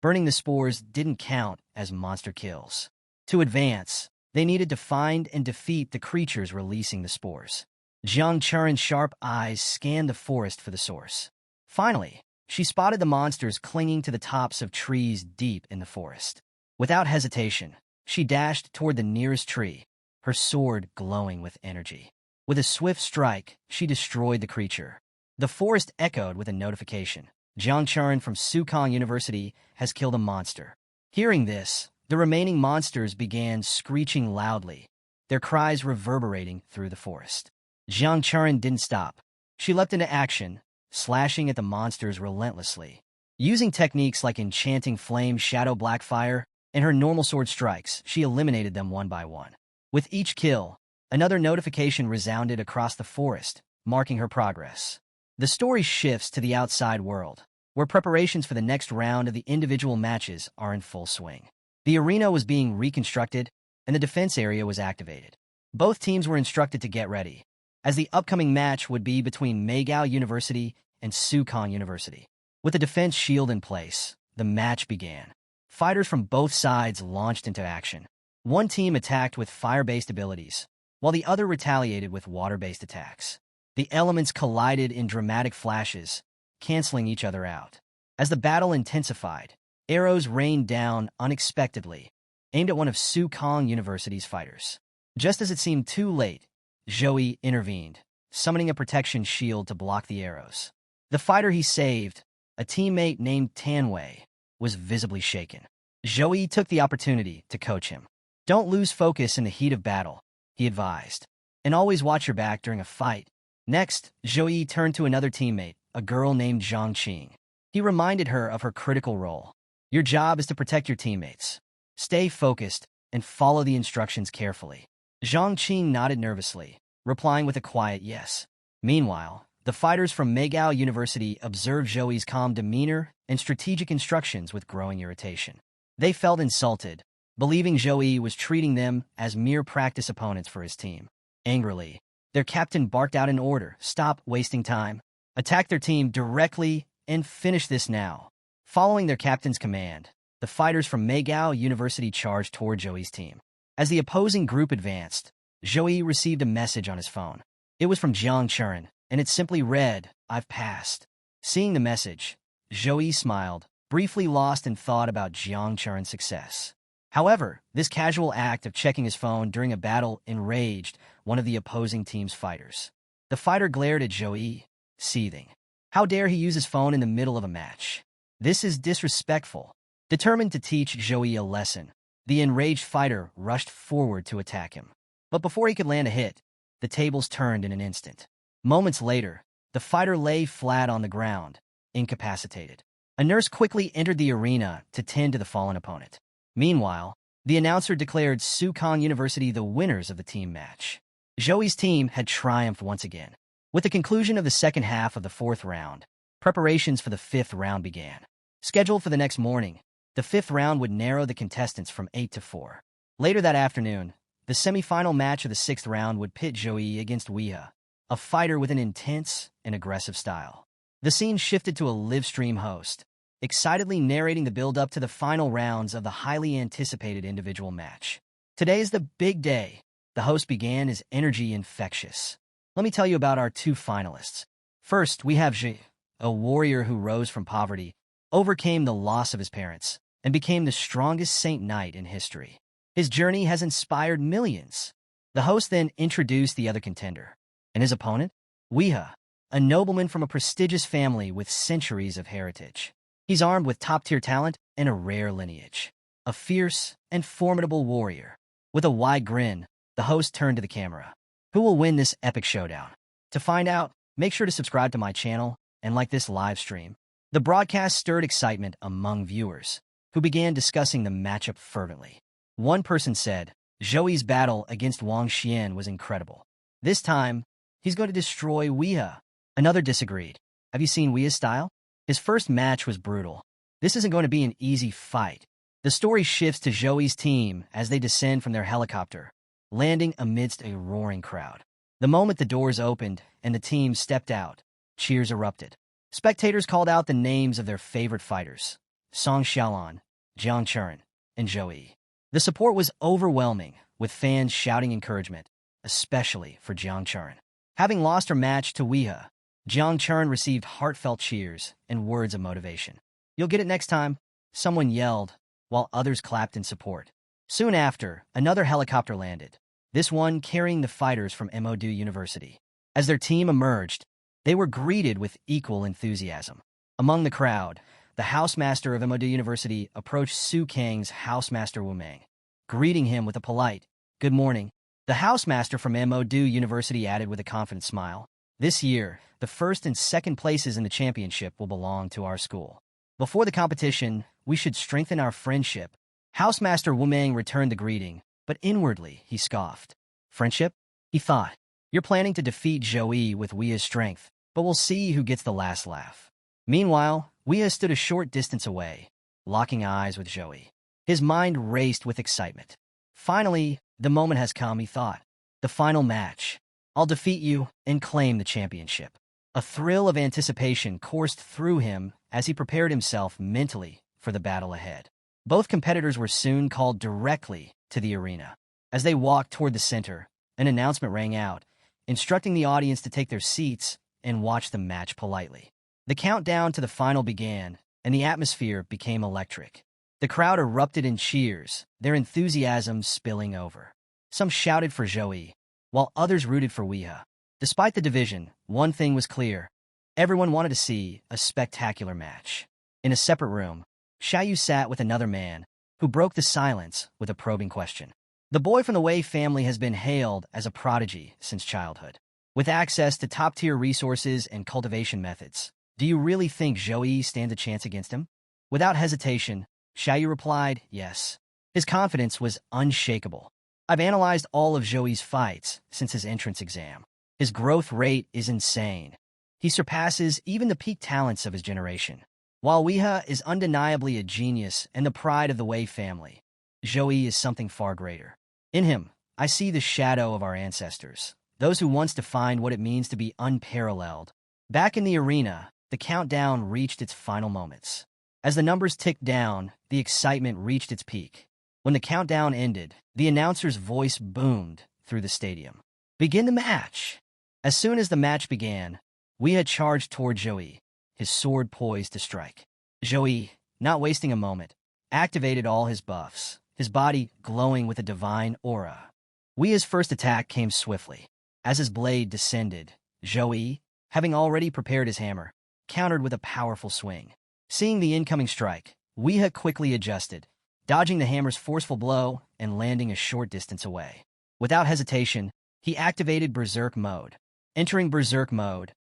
Burning the spores didn't count as monster kills. To advance, they needed to find and defeat the creatures releasing the spores. Jiang Churin's sharp eyes scanned the forest for the source. Finally, she spotted the monsters clinging to the tops of trees deep in the forest. Without hesitation, she dashed toward the nearest tree, her sword glowing with energy. With a swift strike, she destroyed the creature. The forest echoed with a notification. Jiang Churin from Sukong University has killed a monster. Hearing this, the remaining monsters began screeching loudly, their cries reverberating through the forest. Jiang Churin didn't stop. She leapt into action, slashing at the monsters relentlessly. Using techniques like enchanting flame, shadow black fire, and her normal sword strikes, she eliminated them one by one. With each kill, another notification resounded across the forest, marking her progress. The story shifts to the outside world, where preparations for the next round of the individual matches are in full swing. The arena was being reconstructed, and the defense area was activated. Both teams were instructed to get ready, as the upcoming match would be between Meigao University and Sukong University. With the defense shield in place, the match began. Fighters from both sides launched into action. One team attacked with fire-based abilities, while the other retaliated with water-based attacks. The elements collided in dramatic flashes, canceling each other out. As the battle intensified, arrows rained down unexpectedly, aimed at one of Sukong University's fighters. Just as it seemed too late, Zhou intervened, summoning a protection shield to block the arrows. The fighter he saved, a teammate named Tanwei, was visibly shaken. Zhou took the opportunity to coach him. "Don't lose focus in the heat of battle," he advised, "and always watch your back during a fight." Next, Zhou turned to another teammate, a girl named Zhang Qing. He reminded her of her critical role. "Your job is to protect your teammates. Stay focused and follow the instructions carefully. Zhang Qing nodded nervously, replying with a quiet yes. Meanwhile, the fighters from Megao University observed Zhouyi's calm demeanor and strategic instructions with growing irritation. They felt insulted, believing Zhouyi was treating them as mere practice opponents for his team. Angrily, their captain barked out an order: "Stop wasting time. Attack their team directly and finish this now." Following their captain's command, the fighters from Megao University charged toward Zhouyi's team. As the opposing group advanced, Zhouyi received a message on his phone. It was from Jiang Churen, and it simply read, "I've passed." Seeing the message, Zhouyi smiled, briefly lost in thought about Jiang Churen's success. However, this casual act of checking his phone during a battle enraged one of the opposing team's fighters. The fighter glared at Zhouyi, seething. How dare he use his phone in the middle of a match? This is disrespectful. Determined to teach Zhouyi a lesson, the enraged fighter rushed forward to attack him. But before he could land a hit, the tables turned in an instant. Moments later, the fighter lay flat on the ground, incapacitated. A nurse quickly entered the arena to tend to the fallen opponent. Meanwhile, the announcer declared Sukong University the winners of the team match. Zhouyi's team had triumphed once again. With the conclusion of the second half of the fourth round, preparations for the fifth round began. Scheduled for the next morning, the fifth round would narrow the contestants from 8 to 4. Later that afternoon, the semi-final match of the sixth round would pit Zhouyi against Weeha, a fighter with an intense and aggressive style. The scene shifted to a live-stream host, excitedly narrating the build-up to the final rounds of the highly anticipated individual match. Today is the big day. The host began his energy infectious. Let me tell you about our two finalists. First, we have Zhi, a warrior who rose from poverty, overcame the loss of his parents, and became the strongest saint knight in history. His journey has inspired millions. The host then introduced the other contender, and his opponent, Weeha, a nobleman from a prestigious family with centuries of heritage. He's armed with top-tier talent and a rare lineage. A fierce and formidable warrior. With a wide grin, the host turned to the camera. Who will win this epic showdown? To find out, make sure to subscribe to my channel and like this live stream. The broadcast stirred excitement among viewers, who began discussing the matchup fervently. One person said, Zhouyi's battle against Wang Xian was incredible. This time, he's going to destroy Weeha. Another disagreed. Have you seen Weeha's style? His first match was brutal. This isn't going to be an easy fight. The story shifts to Zhouyi's team as they descend from their helicopter, landing amidst a roaring crowd. The moment the doors opened and the team stepped out, cheers erupted. Spectators called out the names of their favorite fighters, Song Xiaolan, Jiang Churen, and Zhouyi. The support was overwhelming, with fans shouting encouragement, especially for Jiang Churen. Having lost her match to Weeha, Jiang Churen received heartfelt cheers and words of motivation. "You'll get it next time," someone yelled, while others clapped in support. Soon after, another helicopter landed, this one carrying the fighters from MOD University. As their team emerged, they were greeted with equal enthusiasm. Among the crowd, the housemaster of MOD University approached Su Kang's housemaster Wu Meng, greeting him with a polite, "Good morning." The housemaster from MOD University added with a confident smile, "This year, the first and second places in the championship will belong to our school. Before the competition, we should strengthen our friendship." Housemaster Wu Meng returned the greeting, but inwardly he scoffed. "Friendship?" he thought. "You're planning to defeat Zhouyi with Weeha's strength, but we'll see who gets the last laugh." Meanwhile, Weeha stood a short distance away, locking eyes with Zhouyi. His mind raced with excitement. Finally, the moment has come, he thought. The final match. I'll defeat you and claim the championship. A thrill of anticipation coursed through him as he prepared himself mentally for the battle ahead. Both competitors were soon called directly to the arena. As they walked toward the center, an announcement rang out, instructing the audience to take their seats and watch the match politely. The countdown to the final began, and the atmosphere became electric. The crowd erupted in cheers, their enthusiasm spilling over. Some shouted for Zhouyi, while others rooted for Weeha. Despite the division, one thing was clear. Everyone wanted to see a spectacular match. In a separate room, Xiaoyu sat with another man, who broke the silence with a probing question. The boy from the Wei family has been hailed as a prodigy since childhood. With access to top-tier resources and cultivation methods, do you really think Zhouyi stands a chance against him? Without hesitation, Xiaoyu replied, "Yes. His confidence was unshakable. I've analyzed all of Joey's fights since his entrance exam. His growth rate is insane. He surpasses even the peak talents of his generation. While Weeha is undeniably a genius and the pride of the Wei family, Joey is something far greater. In him, I see the shadow of our ancestors, those who once defined what it means to be unparalleled. Back in the arena, the countdown reached its final moments. As the numbers ticked down, the excitement reached its peak. When the countdown ended, the announcer's voice boomed through the stadium. "Begin the match!" As soon as the match began, Weeha charged toward Joey, his sword poised to strike. Joey, not wasting a moment, activated all his buffs, his body glowing with a divine aura. Weeha's first attack came swiftly. As his blade descended, Joey, having already prepared his hammer, countered with a powerful swing. Seeing the incoming strike, Weeha quickly adjusted, dodging the hammer's forceful blow and landing a short distance away. Without hesitation, he activated Berserk mode. Entering Berserk mode,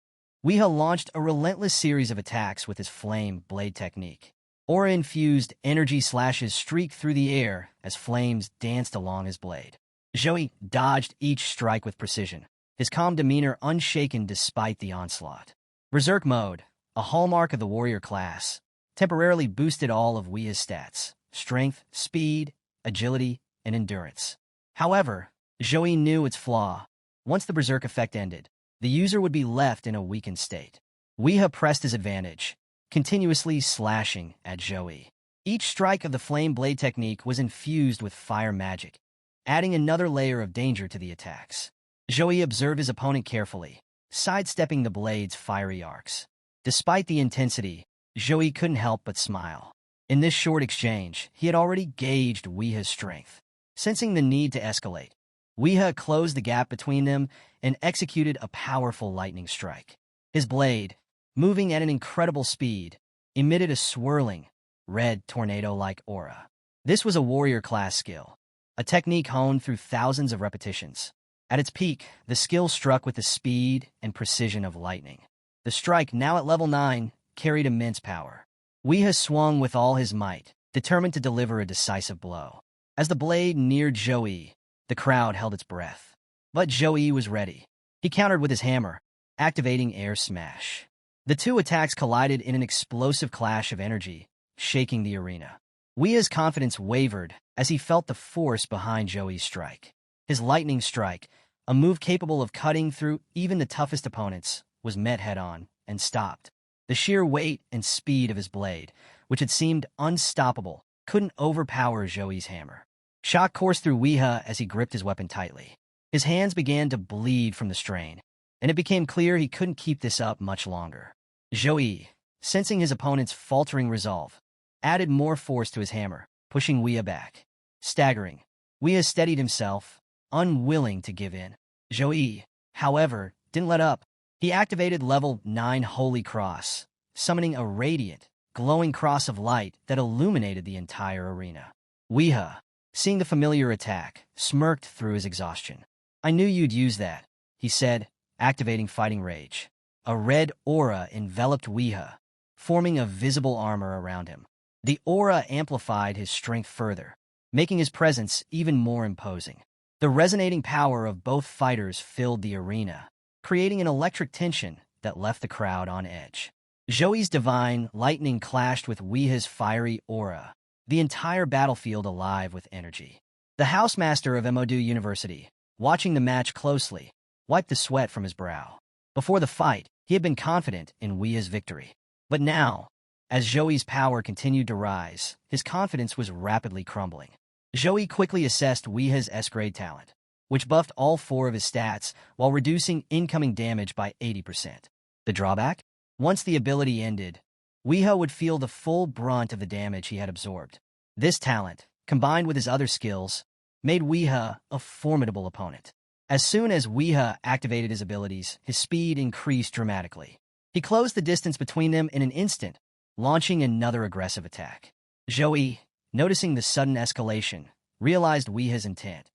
Weeha launched a relentless series of attacks with his flame blade technique. Aura-infused energy slashes streaked through the air as flames danced along his blade. Joey dodged each strike with precision, his calm demeanor unshaken despite the onslaught. Berserk mode, a hallmark of the warrior class, temporarily boosted all of Weeha's stats: strength, speed, agility, and endurance. However, Joey knew its flaw. Once the Berserk effect ended, the user would be left in a weakened state. Weeha pressed his advantage, continuously slashing at Joey. Each strike of the flame blade technique was infused with fire magic, adding another layer of danger to the attacks. Joey observed his opponent carefully, sidestepping the blade's fiery arcs. Despite the intensity, Joey couldn't help but smile. In this short exchange, he had already gauged Weeha's strength. Sensing the need to escalate, Weeha closed the gap between them and executed a powerful lightning strike. His blade, moving at an incredible speed, emitted a swirling, red tornado-like aura. This was a warrior-class skill, a technique honed through thousands of repetitions. At its peak, the skill struck with the speed and precision of lightning. The strike, now at level 9, carried immense power. Weeha swung with all his might, determined to deliver a decisive blow. As the blade neared Joey, the crowd held its breath. But Joey was ready. He countered with his hammer, activating Air Smash. The two attacks collided in an explosive clash of energy, shaking the arena. Weeha's confidence wavered as he felt the force behind Joey's strike. His lightning strike, a move capable of cutting through even the toughest opponents, was met head-on and stopped. The sheer weight and speed of his blade, which had seemed unstoppable, couldn't overpower Joey's hammer. Shock coursed through Weeha as he gripped his weapon tightly. His hands began to bleed from the strain, and it became clear he couldn't keep this up much longer. Joey, sensing his opponent's faltering resolve, added more force to his hammer, pushing Weeha back. Staggering, Weeha steadied himself, unwilling to give in. Joey, however, didn't let up. He activated level 9 Holy Cross, summoning a radiant, glowing cross of light that illuminated the entire arena. Weeha, seeing the familiar attack, smirked through his exhaustion. "I knew you'd use that," he said, activating Fighting Rage. A red aura enveloped Weeha, forming a visible armor around him. The aura amplified his strength further, making his presence even more imposing. The resonating power of both fighters filled the arena, creating an electric tension that left the crowd on edge. Joey's divine lightning clashed with Weeha's fiery aura, the entire battlefield alive with energy. The housemaster of Emodu University, watching the match closely, wiped the sweat from his brow. Before the fight, he had been confident in Weeha's victory. But now, as Joey's power continued to rise, his confidence was rapidly crumbling. Joey quickly assessed Weeha's S-grade talent, which buffed all 4 of his stats while reducing incoming damage by 80%. The drawback? Once the ability ended, Weeha would feel the full brunt of the damage he had absorbed. This talent, combined with his other skills, made Weeha a formidable opponent. As soon as Weeha activated his abilities, his speed increased dramatically. He closed the distance between them in an instant, launching another aggressive attack. Joey, noticing the sudden escalation, realized Weeha's intent.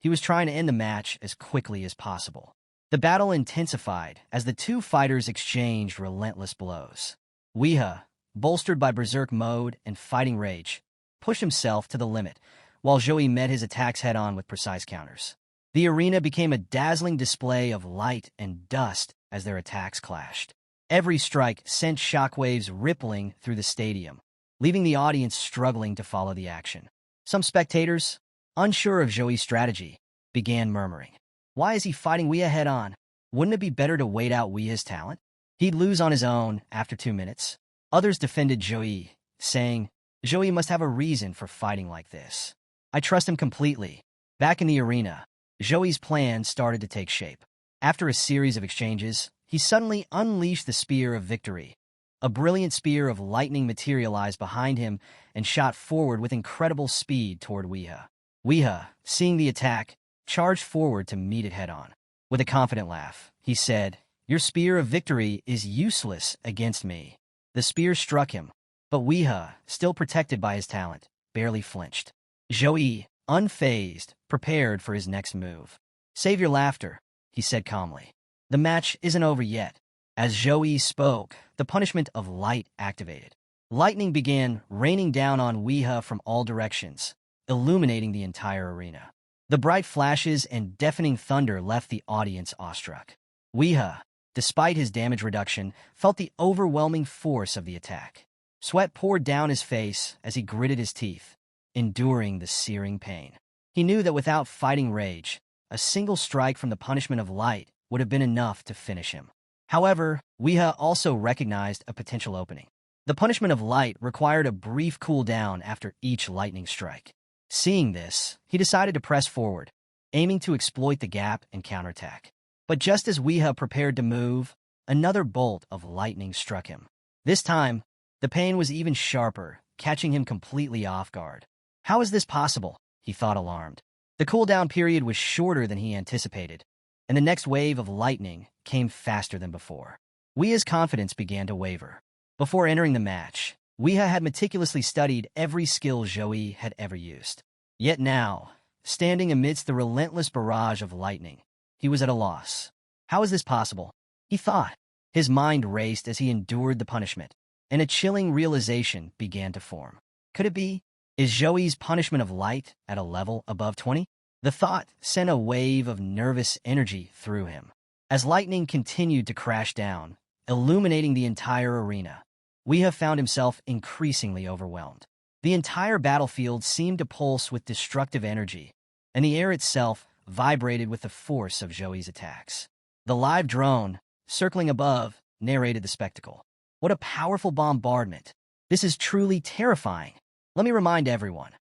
He was trying to end the match as quickly as possible. The battle intensified as the two fighters exchanged relentless blows. Weeha, bolstered by Berserk mode and Fighting Rage, pushed himself to the limit, while Joey met his attacks head-on with precise counters. The arena became a dazzling display of light and dust as their attacks clashed. Every strike sent shockwaves rippling through the stadium, leaving the audience struggling to follow the action. Some spectators, unsure of Joey's strategy, began murmuring, "Why is he fighting Weah head-on? Wouldn't it be better to wait out Weah's talent? He'd lose on his own after 2 minutes." Others defended Joey, saying, "Joey must have a reason for fighting like this. I trust him completely." Back in the arena, Joey's plan started to take shape. After a series of exchanges, he suddenly unleashed the Spear of Victory. A brilliant spear of lightning materialized behind him and shot forward with incredible speed toward Weah. Weah, seeing the attack, charged forward to meet it head-on. With a confident laugh, he said, "Your Spear of Victory is useless against me." The spear struck him, but Weah, still protected by his talent, barely flinched. Joey, unfazed, prepared for his next move. "Save your laughter," he said calmly. "The match isn't over yet." As Joey spoke, the punishment of light activated. Lightning began raining down on Weah from all directions, illuminating the entire arena. The bright flashes and deafening thunder left the audience awestruck. Weah, despite his damage reduction, felt the overwhelming force of the attack. Sweat poured down his face as he gritted his teeth, enduring the searing pain. He knew that without fighting rage, a single strike from the punishment of light would have been enough to finish him. However, Weah also recognized a potential opening. The punishment of light required a brief cooldown after each lightning strike. Seeing this, he decided to press forward, aiming to exploit the gap and counterattack. But just as Weah prepared to move, another bolt of lightning struck him. This time, the pain was even sharper, catching him completely off guard. How is this possible? He thought, alarmed. The cooldown period was shorter than he anticipated, and the next wave of lightning came faster than before. Weah's confidence began to waver. Before entering the match, Weah had meticulously studied every skill Joey had ever used. Yet now, standing amidst the relentless barrage of lightning, he was at a loss. How is this possible? He thought. His mind raced as he endured the punishment, and a chilling realization began to form. Could it be? Is Joey's punishment of light at a level above 20? The thought sent a wave of nervous energy through him. As lightning continued to crash down, illuminating the entire arena, Weah found himself increasingly overwhelmed. The entire battlefield seemed to pulse with destructive energy, and the air itself vibrated with the force of Joey's attacks. The live drone, circling above, narrated the spectacle. What a powerful bombardment. This is truly terrifying. Let me remind everyone.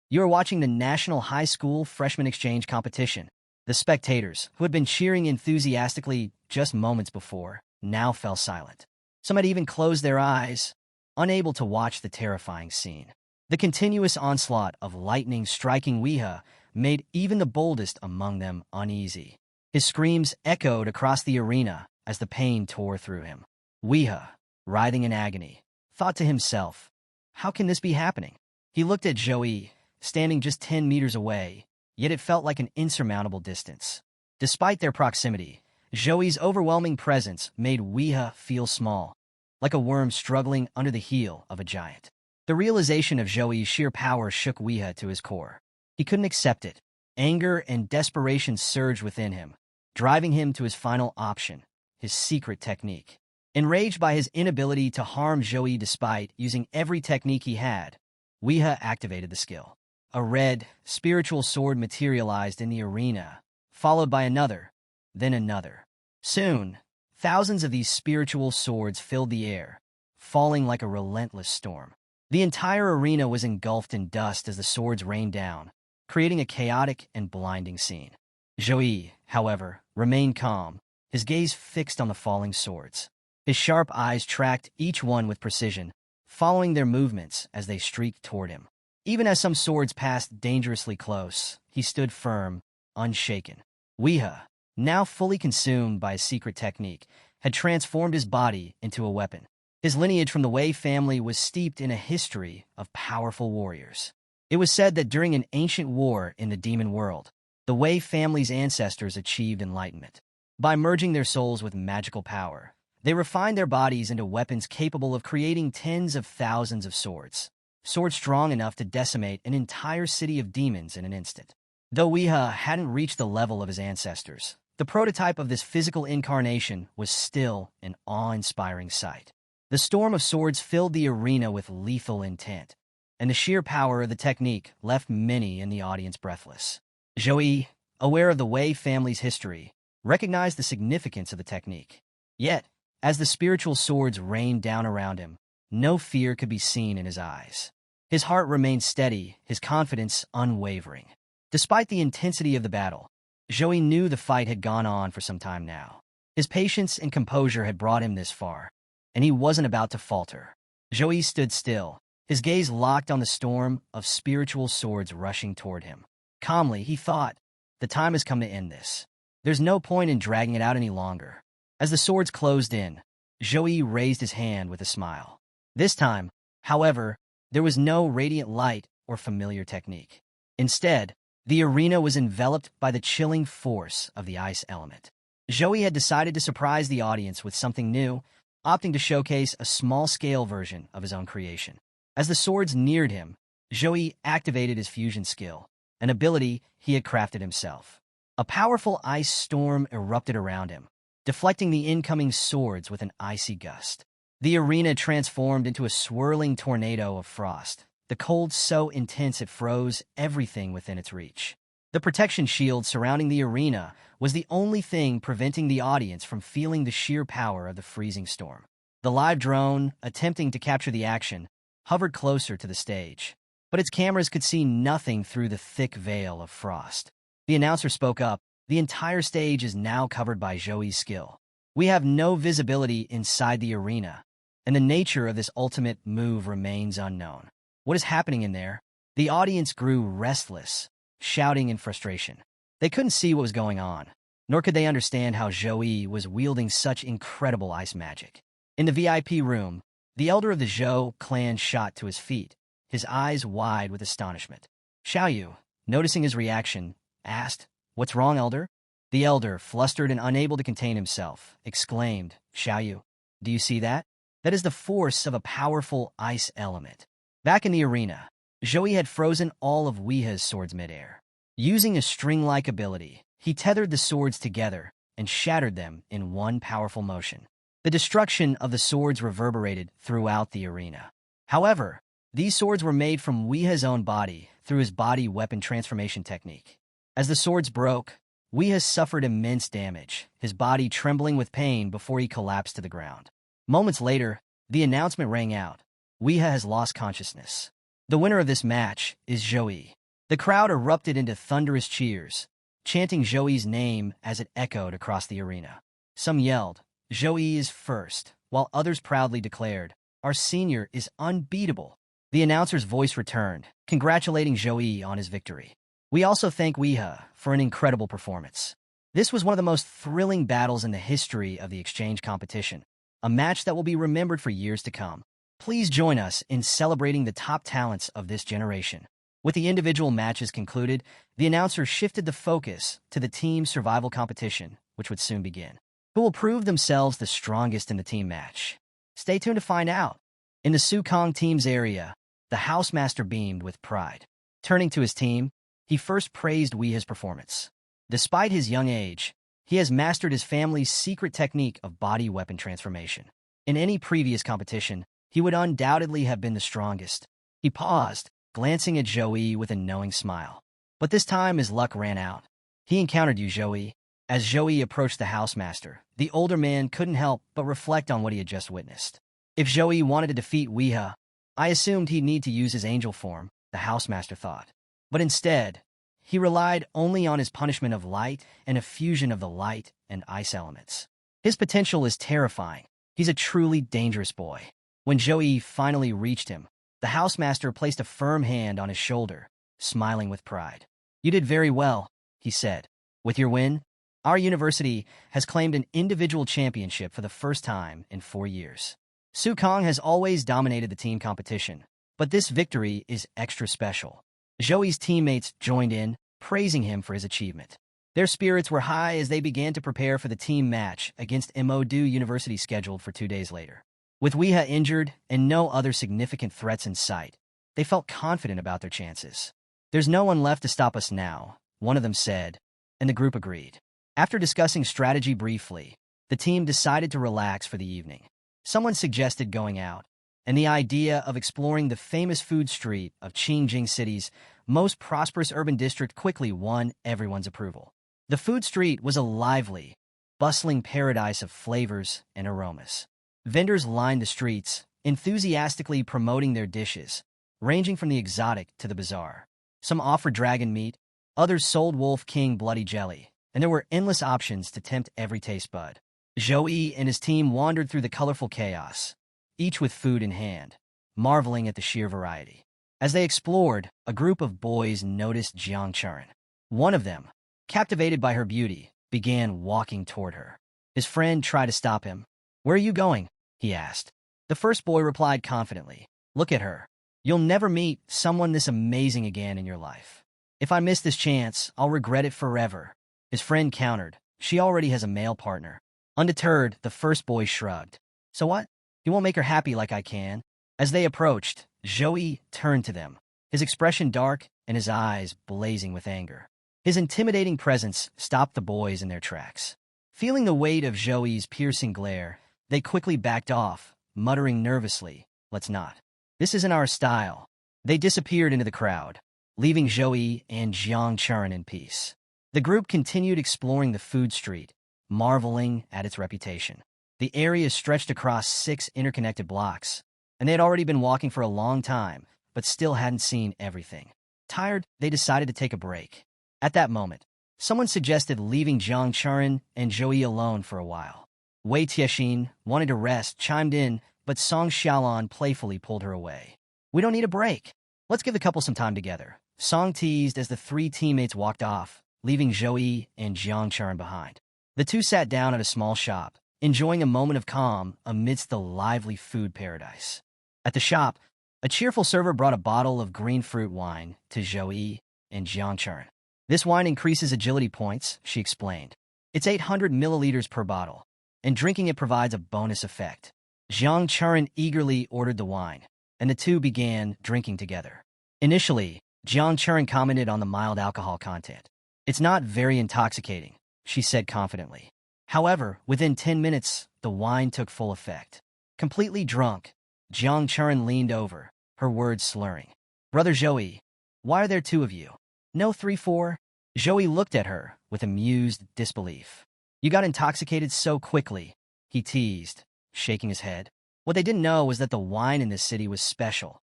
You are watching the National High School Freshman Exchange Competition. The spectators, who had been cheering enthusiastically just moments before, now fell silent. Some had even closed their eyes, unable to watch the terrifying scene. The continuous onslaught of lightning striking Weah made even the boldest among them uneasy. His screams echoed across the arena as the pain tore through him. Weah, writhing in agony, thought to himself, how can this be happening? He looked at Joey, standing just 10 meters away, yet it felt like an insurmountable distance. Despite their proximity, Joey's overwhelming presence made Weah feel small, like a worm struggling under the heel of a giant. The realization of Joey's sheer power shook Weah to his core. He couldn't accept it. Anger and desperation surged within him, driving him to his final option, his secret technique. Enraged by his inability to harm Joey despite using every technique he had, Weah activated the skill. A red, spiritual sword materialized in the arena, followed by another, then another. Soon, thousands of these spiritual swords filled the air, falling like a relentless storm. The entire arena was engulfed in dust as the swords rained down, creating a chaotic and blinding scene. Joey, however, remained calm, his gaze fixed on the falling swords. His sharp eyes tracked each one with precision, following their movements as they streaked toward him. Even as some swords passed dangerously close, he stood firm, unshaken. Weah, now fully consumed by his secret technique, had transformed his body into a weapon. His lineage from the Wei family was steeped in a history of powerful warriors. It was said that during an ancient war in the demon world, the Wei family's ancestors achieved enlightenment. By merging their souls with magical power, they refined their bodies into weapons capable of creating tens of thousands of swords. swords strong enough to decimate an entire city of demons in an instant. Though Weeha hadn't reached the level of his ancestors, the prototype of this physical incarnation was still an awe-inspiring sight. The storm of swords filled the arena with lethal intent, and the sheer power of the technique left many in the audience breathless. Joey, aware of the Wei family's history, recognized the significance of the technique. Yet, as the spiritual swords rained down around him, no fear could be seen in his eyes. His heart remained steady, his confidence unwavering. Despite the intensity of the battle, Joey knew the fight had gone on for some time now. His patience and composure had brought him this far, and he wasn't about to falter. Joey stood still, his gaze locked on the storm of spiritual swords rushing toward him. Calmly, he thought, the time has come to end this. There's no point in dragging it out any longer. As the swords closed in, Joey raised his hand with a smile. This time, however, there was no radiant light or familiar technique. Instead, the arena was enveloped by the chilling force of the ice element. Joey had decided to surprise the audience with something new, opting to showcase a small-scale version of his own creation. As the swords neared him, Joey activated his fusion skill, an ability he had crafted himself. A powerful ice storm erupted around him, deflecting the incoming swords with an icy gust. The arena transformed into a swirling tornado of frost, the cold so intense it froze everything within its reach. The protection shield surrounding the arena was the only thing preventing the audience from feeling the sheer power of the freezing storm. The live drone, attempting to capture the action, hovered closer to the stage, but its cameras could see nothing through the thick veil of frost. The announcer spoke up, "The entire stage is now covered by Joey's skill. We have no visibility inside the arena, and the nature of this ultimate move remains unknown. What is happening in there?" The audience grew restless, shouting in frustration. They couldn't see what was going on, nor could they understand how Joey was wielding such incredible ice magic. In the VIP room, the elder of the Zhou clan shot to his feet, his eyes wide with astonishment. Xiaoyu, noticing his reaction, asked, "What's wrong, elder?" The elder, flustered and unable to contain himself, exclaimed, "Xiaoyu, do you see that? That is the force of a powerful ice element." Back in the arena, Joey had frozen all of Weeha's swords midair. Using a string-like ability, he tethered the swords together and shattered them in one powerful motion. The destruction of the swords reverberated throughout the arena. However, these swords were made from Weeha's own body through his body weapon transformation technique. As the swords broke, Weeha suffered immense damage, his body trembling with pain before he collapsed to the ground. Moments later, the announcement rang out, "Weeha has lost consciousness. The winner of this match is Joey." The crowd erupted into thunderous cheers, chanting Joey's name as it echoed across the arena. Some yelled, "Joey is first," while others proudly declared, "Our senior is unbeatable." The announcer's voice returned, congratulating Joey on his victory. "We also thank Weeha for an incredible performance. This was one of the most thrilling battles in the history of the exchange competition, a match that will be remembered for years to come. Please join us in celebrating the top talents of this generation." With the individual matches concluded, the announcer shifted the focus to the team survival competition, which would soon begin. Who will prove themselves the strongest in the team match? Stay tuned to find out. In the Sukong team's area, the housemaster beamed with pride. Turning to his team, he first praised Weeha's performance. Despite his young age, he has mastered his family's secret technique of body weapon transformation. In any previous competition, he would undoubtedly have been the strongest. He paused, glancing at Joey with a knowing smile. But this time his luck ran out. He encountered you, Joey. As Joey approached the housemaster, the older man couldn't help but reflect on what he had just witnessed. If Joey wanted to defeat Weeha, I assumed he'd need to use his angel form, the housemaster thought. But instead, he relied only on his punishment of light and a fusion of the light and ice elements. His potential is terrifying. He's a truly dangerous boy. When Joey finally reached him, the housemaster placed a firm hand on his shoulder, smiling with pride. "You did very well," he said. "With your win, our university has claimed an individual championship for the first time in 4 years. Sukong has always dominated the team competition, but this victory is extra special." Joey's teammates joined in, praising him for his achievement. Their spirits were high as they began to prepare for the team match against Modu University scheduled for 2 days later. With Weeha injured and no other significant threats in sight, They felt confident about their chances. "There's no one left to stop us now," one of them said, and the group agreed. After discussing strategy briefly, the team decided to relax for the evening. Someone suggested going out, and the idea of exploring the famous food street of Qingjing City's most prosperous urban district quickly won everyone's approval. The food street was a lively, bustling paradise of flavors and aromas. Vendors lined the streets, enthusiastically promoting their dishes, ranging from the exotic to the bizarre. Some offered dragon meat, others sold Wolf King bloody jelly, and there were endless options to tempt every taste bud. Zhou and his team wandered through the colorful chaos, each with food in hand, marveling at the sheer variety. As they explored, a group of boys noticed Jiang Churin. One of them, captivated by her beauty, began walking toward her. His friend tried to stop him. "Where are you going?" he asked. The first boy replied confidently, "Look at her. You'll never meet someone this amazing again in your life. If I miss this chance, I'll regret it forever." His friend countered, "She already has a male partner." Undeterred, the first boy shrugged. "So what? You won't make her happy like I can." As they approached, Zhou turned to them, his expression dark and his eyes blazing with anger. His intimidating presence stopped the boys in their tracks. Feeling the weight of Zhou's piercing glare, they quickly backed off, muttering nervously, "Let's not. This isn't our style." They disappeared into the crowd, leaving Zhou and Jiang Churin in peace. The group continued exploring the food street, marveling at its reputation. The area stretched across 6 interconnected blocks, and they had already been walking for a long time, but still hadn't seen everything. Tired, they decided to take a break. At that moment, someone suggested leaving Jiang Churin and Zhou alone for a while. Wei Tiexin, wanting to rest, chimed in, but Song Xiaolan playfully pulled her away. "We don't need a break. Let's give the couple some time together," Song teased as the 3 teammates walked off, leaving Zhou and Jiang Churin behind. The two sat down at a small shop, enjoying a moment of calm amidst the lively food paradise. At the shop, a cheerful server brought a bottle of green fruit wine to Zhou and Jiang Churin. "This wine increases agility points," she explained. "It's 800 milliliters per bottle, and drinking it provides a bonus effect." Jiang Churin eagerly ordered the wine, and the two began drinking together. Initially, Jiang Churin commented on the mild alcohol content. "It's not very intoxicating," she said confidently. However, within 10 minutes, the wine took full effect. Completely drunk, Jiang Churin leaned over, her words slurring. "Brother Zhou, why are there 2 of you? No 3-4? Zhou looked at her with amused disbelief. "You got intoxicated so quickly," he teased, shaking his head. What they didn't know was that the wine in this city was special.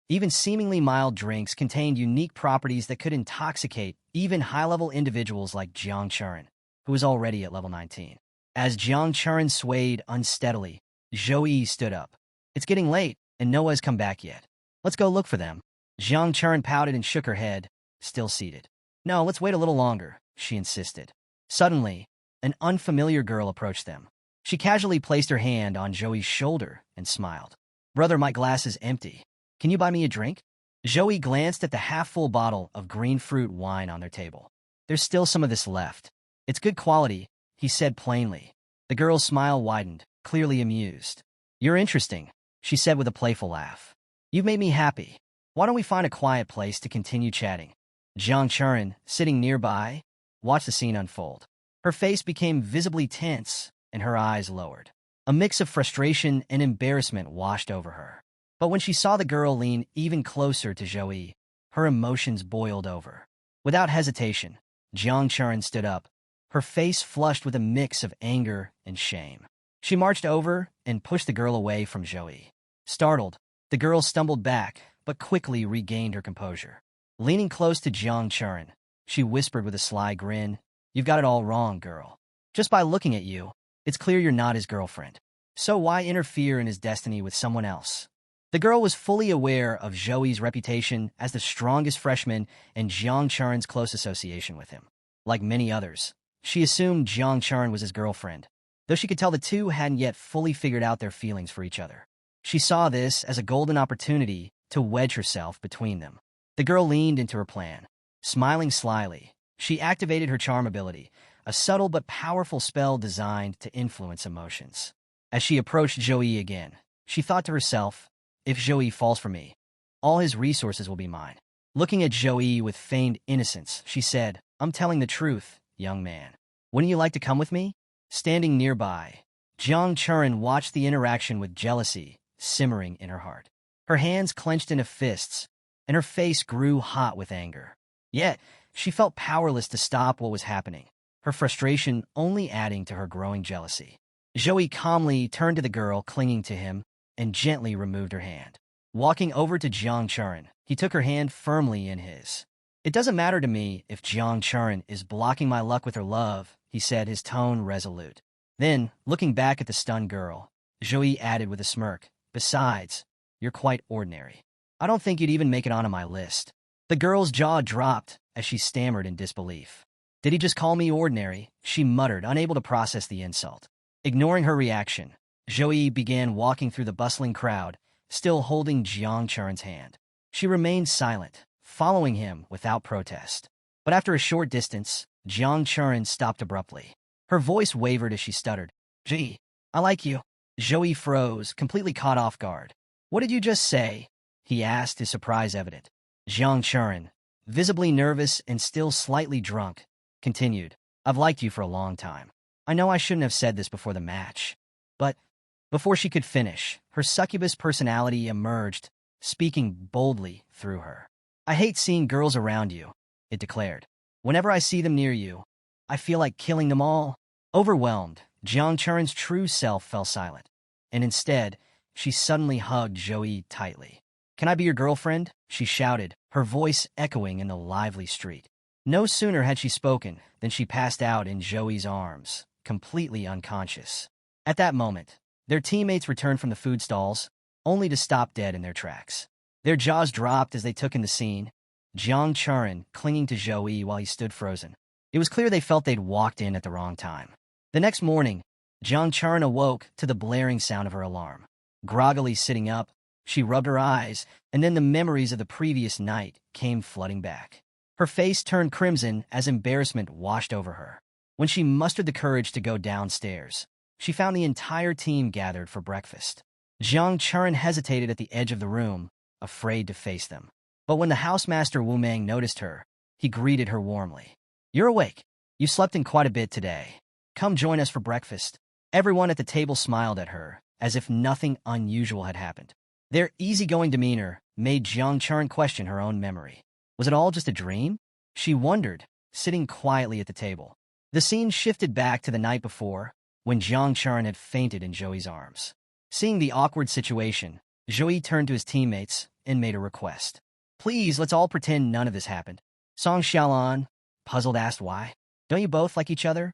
Even seemingly mild drinks contained unique properties that could intoxicate even high-level individuals like Jiang Churin, who was already at level 19. As Jiang Churin swayed unsteadily, Zhou stood up. "It's getting late, and no one has come back yet. Let's go look for them." Jiang Churin pouted and shook her head, still seated. "No, let's wait a little longer," she insisted. Suddenly, an unfamiliar girl approached them. She casually placed her hand on Zhou's shoulder and smiled. "Brother, my glass is empty. Can you buy me a drink?" Zhou glanced at the half-full bottle of green fruit wine on their table. "There's still some of this left. It's good quality," he said plainly. The girl's smile widened, clearly amused. "You're interesting," she said with a playful laugh. "You've made me happy. Why don't we find a quiet place to continue chatting?" Jiang Churin, sitting nearby, watched the scene unfold. Her face became visibly tense, and her eyes lowered. A mix of frustration and embarrassment washed over her. But when she saw the girl lean even closer to Zhou, her emotions boiled over. Without hesitation, Jiang Churin stood up, her face flushed with a mix of anger and shame. She marched over and pushed the girl away from Zhou. Startled, the girl stumbled back, but quickly regained her composure. Leaning close to Jiang Churin, she whispered with a sly grin, "You've got it all wrong, girl. Just by looking at you, it's clear you're not his girlfriend. So why interfere in his destiny with someone else?" The girl was fully aware of Zhou's reputation as the strongest freshman and Jiang Churin's close association with him. Like many others, she assumed Jiang Churin was his girlfriend, though she could tell the two hadn't yet fully figured out their feelings for each other. She saw this as a golden opportunity to wedge herself between them. The girl leaned into her plan. Smiling slyly, she activated her charm ability, a subtle but powerful spell designed to influence emotions. As she approached Zhou again, she thought to herself, "If Zhou falls for me, All his resources will be mine. Looking at Joey with feigned innocence, she said, I'm telling the truth, young man. Wouldn't you like to come with me? Standing nearby, Jiang Churin watched the interaction with jealousy simmering in her heart. Her hands clenched into fists, and her face grew hot with anger. Yet, she felt powerless to stop what was happening, her frustration only adding to her growing jealousy. Joey calmly turned to the girl clinging to him and gently removed her hand. Walking over to Jiang Churin, he took her hand firmly in his. It doesn't matter to me if Jiang Churin is blocking my luck with her love, he said, his tone resolute. Then, looking back at the stunned girl, Joey added with a smirk, besides, you're quite ordinary. I don't think you'd even make it onto my list. The girl's jaw dropped as she stammered in disbelief. Did he just call me ordinary? She muttered, unable to process the insult. Ignoring her reaction, Joey began walking through the bustling crowd, still holding Jiang Churin's hand. She remained silent, following him without protest. But after a short distance, Jiang Churin stopped abruptly. Her voice wavered as she stuttered. Gee, I like you. Joey froze, completely caught off guard. What did you just say? He asked, his surprise evident. Jiang Churin, visibly nervous and still slightly drunk, continued, I've liked you for a long time. I know I shouldn't have said this before the match. But before she could finish, her succubus personality emerged, speaking boldly through her. I hate seeing girls around you, it declared. Whenever I see them near you, I feel like killing them all. Overwhelmed, Jiang Churin's true self fell silent, and instead, she suddenly hugged Joey tightly. Can I be your girlfriend? She shouted, her voice echoing in the lively street. No sooner had she spoken than she passed out in Joey's arms, completely unconscious. At that moment, their teammates returned from the food stalls, only to stop dead in their tracks. Their jaws dropped as they took in the scene, Jiang Churin clinging to Joey while he stood frozen. It was clear they felt they'd walked in at the wrong time. The next morning, Jiang Churin awoke to the blaring sound of her alarm. Groggily sitting up, she rubbed her eyes, and then the memories of the previous night came flooding back. Her face turned crimson as embarrassment washed over her. When she mustered the courage to go downstairs, she found the entire team gathered for breakfast. Jiang Churin hesitated at the edge of the room, afraid to face them. But when the housemaster Wu Meng noticed her, he greeted her warmly. You're awake. You slept in quite a bit today. Come join us for breakfast. Everyone at the table smiled at her, as if nothing unusual had happened. Their easygoing demeanor made Jiang Churin question her own memory. Was it all just a dream? She wondered, sitting quietly at the table. The scene shifted back to the night before, when Jiang Churin had fainted in Joey's arms. Seeing the awkward situation, Joey turned to his teammates and made a request. Please, let's all pretend none of this happened. Song Xiaolan, puzzled, asked why. Don't you both like each other?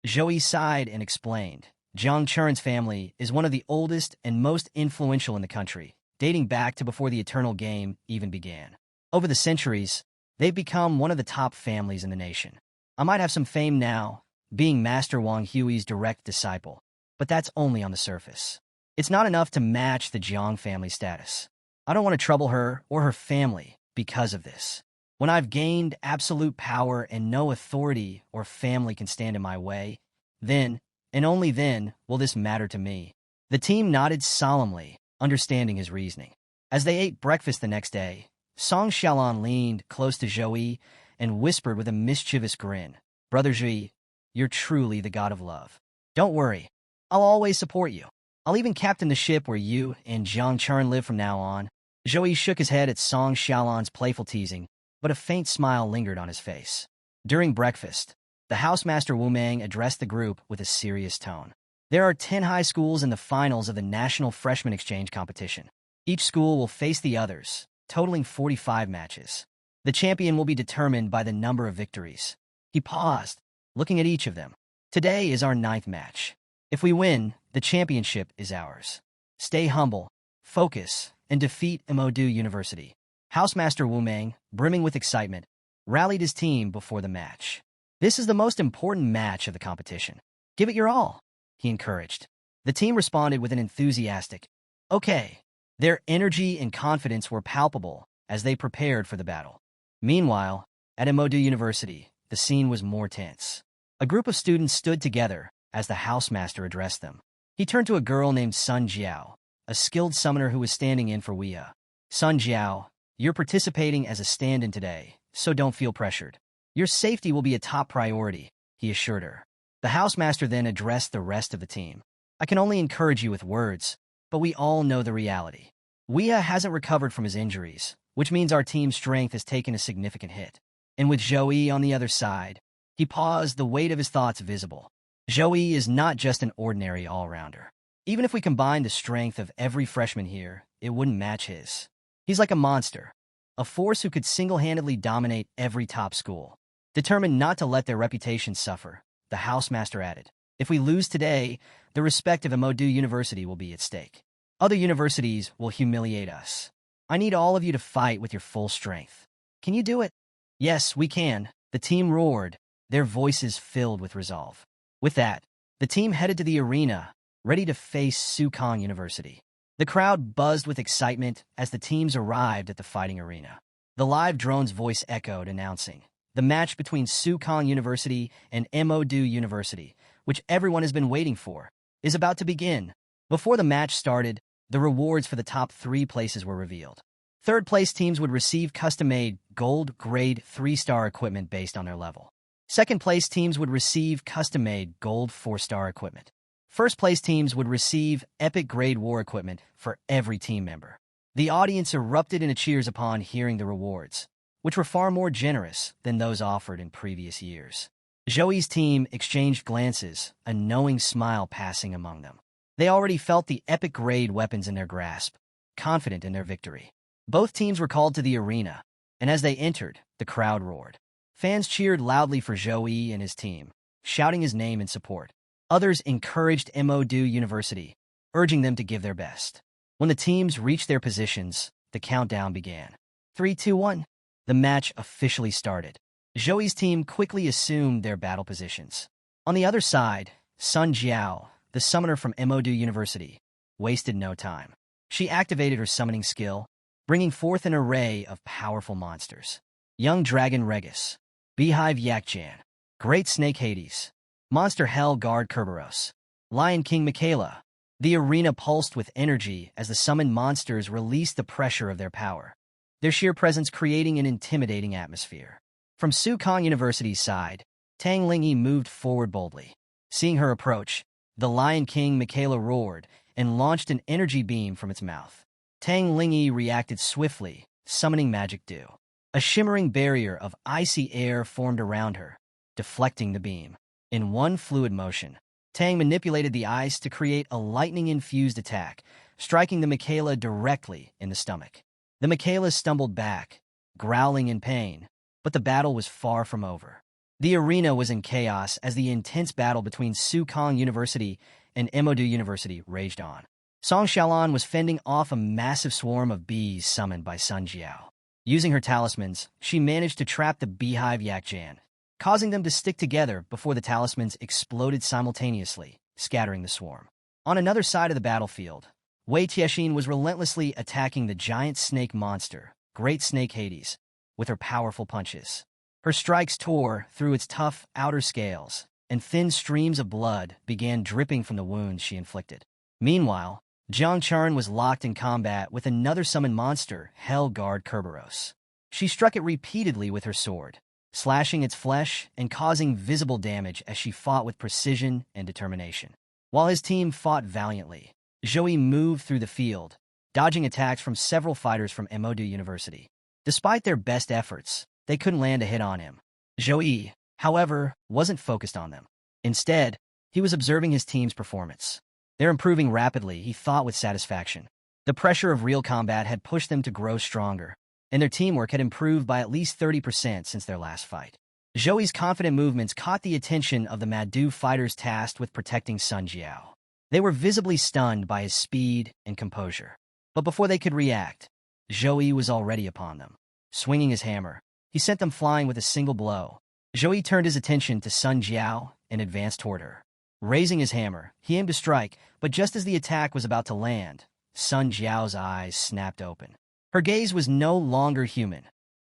Joey sighed and explained. Jiang Churin's family is one of the oldest and most influential in the country, dating back to before the Eternal Game even began. Over the centuries, they've become one of the top families in the nation. I might have some fame now, being Master Wang Hui's direct disciple, but that's only on the surface. It's not enough to match the Jiang family status. I don't want to trouble her or her family because of this. When I've gained absolute power and no authority or family can stand in my way, then, and only then, will this matter to me. The team nodded solemnly, understanding his reasoning. As they ate breakfast the next day, Song Xiaolan leaned close to Joey and whispered with a mischievous grin, Brother Zhi, you're truly the god of love. Don't worry, I'll always support you. I'll even captain the ship where you and Jiang Churin live from now on. Joey shook his head at Song Xiaolan's playful teasing, but a faint smile lingered on his face. During breakfast, the housemaster Wu Meng addressed the group with a serious tone. There are 10 high schools in the finals of the National Freshman Exchange competition. Each school will face the others, totaling 45 matches. The champion will be determined by the number of victories. He paused, looking at each of them. Today is our 9th match. If we win, the championship is ours. Stay humble, focus, and defeat Emodu University. Housemaster Wu Meng, brimming with excitement, rallied his team before the match. This is the most important match of the competition. Give it your all, he encouraged. The team responded with an enthusiastic, okay. Their energy and confidence were palpable as they prepared for the battle. Meanwhile, at Emodu University, the scene was more tense. A group of students stood together as the housemaster addressed them. He turned to a girl named Sun Jiao, a skilled summoner who was standing in for Weia. Sun Jiao, You're participating as a stand-in today, so don't feel pressured. Your safety will be a top priority, he assured her. The housemaster then addressed the rest of the team. I can only encourage you with words, but we all know the reality. Weah hasn't recovered from his injuries, which means our team's strength has taken a significant hit. And with Joey on the other side, he paused, the weight of his thoughts visible. Joey is not just an ordinary all-rounder. Even if we combine the strength of every freshman here, it wouldn't match his. He's like a monster, a force who could single-handedly dominate every top school. Determined not to let their reputation suffer, the housemaster added, if we lose today, the respect of Emodu University will be at stake. Other universities will humiliate us. I need all of you to fight with your full strength. Can you do it? Yes, we can, the team roared, their voices filled with resolve. With that, the team headed to the arena, ready to face Sukong University. The crowd buzzed with excitement as the teams arrived at the fighting arena. The live drone's voice echoed, announcing, the match between Sukong University and Emodu University, which everyone has been waiting for, is about to begin. Before the match started, the rewards for the top 3 places were revealed. Third-place teams would receive custom-made gold grade 3-star equipment based on their level. Second-place teams would receive custom-made gold 4-star equipment. First-place teams would receive epic grade war equipment for every team member. The audience erupted in cheers upon hearing the rewards, which were far more generous than those offered in previous years. Joey's team exchanged glances, a knowing smile passing among them. They already felt the epic grade weapons in their grasp, confident in their victory. Both teams were called to the arena, and as they entered, the crowd roared. Fans cheered loudly for Joey and his team, shouting his name in support. Others encouraged Emodu University, urging them to give their best. When the teams reached their positions, the countdown began. 3, 2, 1. The match officially started. Joey's team quickly assumed their battle positions. On the other side, Sun Jiao, the summoner from Emodu University, wasted no time. She activated her summoning skill, bringing forth an array of powerful monsters. Young Dragon Regis, Beehive Yakjan, Great Snake Hades, Monster Hell Guard Kerberos, Lion King Michaela. The arena pulsed with energy as the summoned monsters released the pressure of their power, their sheer presence creating an intimidating atmosphere. From Sukong University's side, Tang Lingyi moved forward boldly. Seeing her approach, the Lion King Michaela roared and launched an energy beam from its mouth. Tang Lingyi reacted swiftly, summoning Magic Dew. A shimmering barrier of icy air formed around her, deflecting the beam. In one fluid motion, Tang manipulated the ice to create a lightning-infused attack, striking the Michaela directly in the stomach. The Michaela stumbled back, growling in pain, but the battle was far from over. The arena was in chaos as the intense battle between Sukong University and Emodu University raged on. Song Xiaolan was fending off a massive swarm of bees summoned by Sun Jiao. Using her talismans, she managed to trap the Beehive Yakjan, causing them to stick together before the talismans exploded simultaneously, scattering the swarm. On another side of the battlefield, Wei Tiexin was relentlessly attacking the giant snake monster, Great Snake Hades, with her powerful punches. Her strikes tore through its tough outer scales, and thin streams of blood began dripping from the wounds she inflicted. Meanwhile, Jiang Charn was locked in combat with another summoned monster, Hell Guard Kerberos. She struck it repeatedly with her sword, slashing its flesh and causing visible damage as she fought with precision and determination. While his team fought valiantly, Joey moved through the field, dodging attacks from several fighters from Emodu University. Despite their best efforts, they couldn't land a hit on him. Joey, however, wasn't focused on them. Instead, he was observing his team's performance. They're improving rapidly, he thought with satisfaction. The pressure of real combat had pushed them to grow stronger, and their teamwork had improved by at least 30% since their last fight. Joey's confident movements caught the attention of the Madu fighters tasked with protecting Sun Jiao. They were visibly stunned by his speed and composure. But before they could react, Joey was already upon them. Swinging his hammer, he sent them flying with a single blow. Joey turned his attention to Sun Jiao and advanced toward her. Raising his hammer, he aimed to strike, but just as the attack was about to land, Sun Jiao's eyes snapped open. Her gaze was no longer human.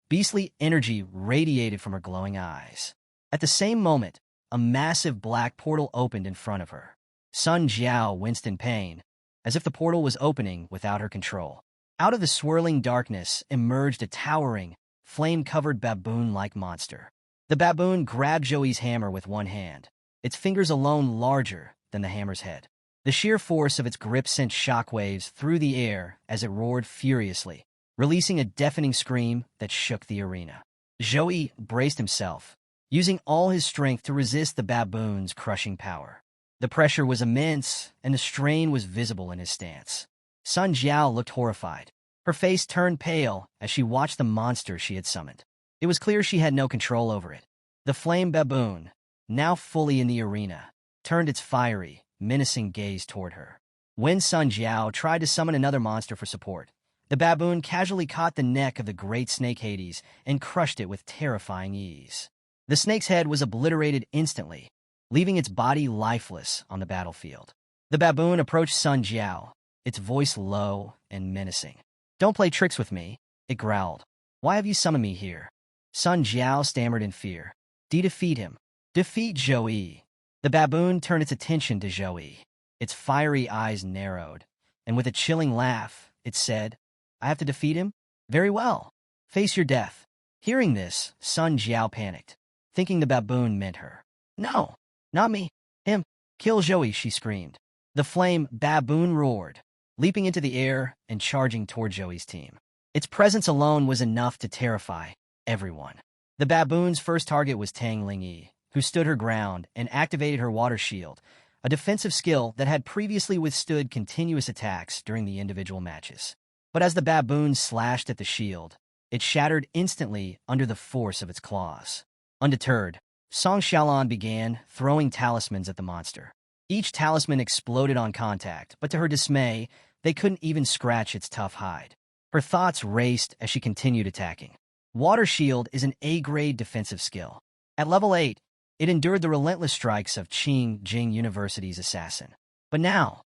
Beastly energy radiated from her glowing eyes. At the same moment, a massive black portal opened in front of her. Sun Jiao winced in pain, as if the portal was opening without her control. Out of the swirling darkness emerged a towering, flame-covered baboon-like monster. The baboon grabbed Joey's hammer with one hand, its fingers alone larger than the hammer's head. The sheer force of its grip sent shockwaves through the air as it roared furiously, releasing a deafening scream that shook the arena. Joey braced himself, using all his strength to resist the baboon's crushing power. The pressure was immense, and the strain was visible in his stance. Sun Jiao looked horrified. Her face turned pale as she watched the monster she had summoned. It was clear she had no control over it. The flame baboon, now fully in the arena, turned its fiery, menacing gaze toward her. When Sun Jiao tried to summon another monster for support, the baboon casually caught the neck of the great snake Hades and crushed it with terrifying ease. The snake's head was obliterated instantly, leaving its body lifeless on the battlefield. The baboon approached Sun Jiao, its voice low and menacing. "Don't play tricks with me," it growled. "Why have you summoned me here?" Sun Jiao stammered in fear. Defeat him. Defeat Joey." The baboon turned its attention to Joey. Its fiery eyes narrowed, and with a chilling laugh, it said, "I have to defeat him? Very well. Face your death." Hearing this, Sun Jiao panicked, thinking the baboon meant her. "No, not me. Him. Kill Joey," she screamed. The flame baboon roared, leaping into the air and charging toward Joey's team. Its presence alone was enough to terrify everyone. The baboon's first target was Tang Lingyi, who stood her ground and activated her water shield, a defensive skill that had previously withstood continuous attacks during the individual matches. But as the baboon slashed at the shield, it shattered instantly under the force of its claws. Undeterred, Song Xiaolan began throwing talismans at the monster. Each talisman exploded on contact, but to her dismay, they couldn't even scratch its tough hide. Her thoughts raced as she continued attacking. Water Shield is an A-grade defensive skill. At level 8, it endured the relentless strikes of Qing Jing University's assassin. But now,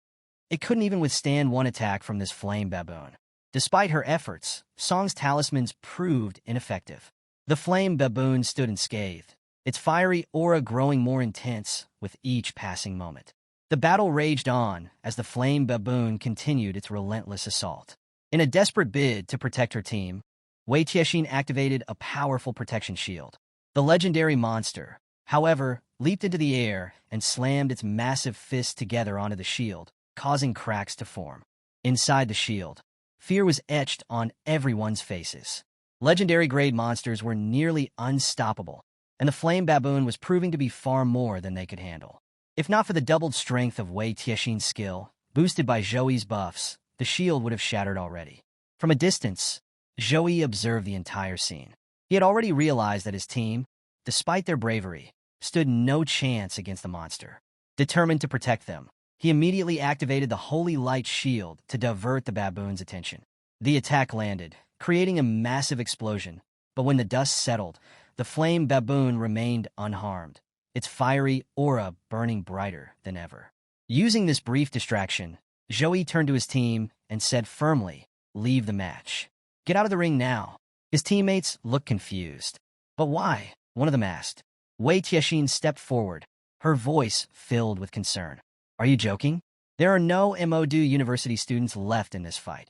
it couldn't even withstand one attack from this flame baboon. Despite her efforts, Song's talismans proved ineffective. The flame baboon stood unscathed, its fiery aura growing more intense with each passing moment. The battle raged on as the flame baboon continued its relentless assault. In a desperate bid to protect her team, Wei Tiexin activated a powerful protection shield. The legendary monster, however, leaped into the air and slammed its massive fists together onto the shield, causing cracks to form. Inside the shield, fear was etched on everyone's faces. Legendary-grade monsters were nearly unstoppable, and the flame baboon was proving to be far more than they could handle. If not for the doubled strength of Wei Tiexin's skill, boosted by Zhouyi's buffs, the shield would have shattered already. From a distance, Zhouyi observed the entire scene. He had already realized that his team, despite their bravery, stood no chance against the monster. Determined to protect them, he immediately activated the Holy Light Shield to divert the baboon's attention. The attack landed, creating a massive explosion, but when the dust settled, the flame baboon remained unharmed, its fiery aura burning brighter than ever. Using this brief distraction, Zhouyi turned to his team and said firmly, "Leave the match. Get out of the ring now." His teammates looked confused. "But why?" one of them asked. Wei Tiexin stepped forward, her voice filled with concern. "Are you joking? There are no MODU University students left in this fight.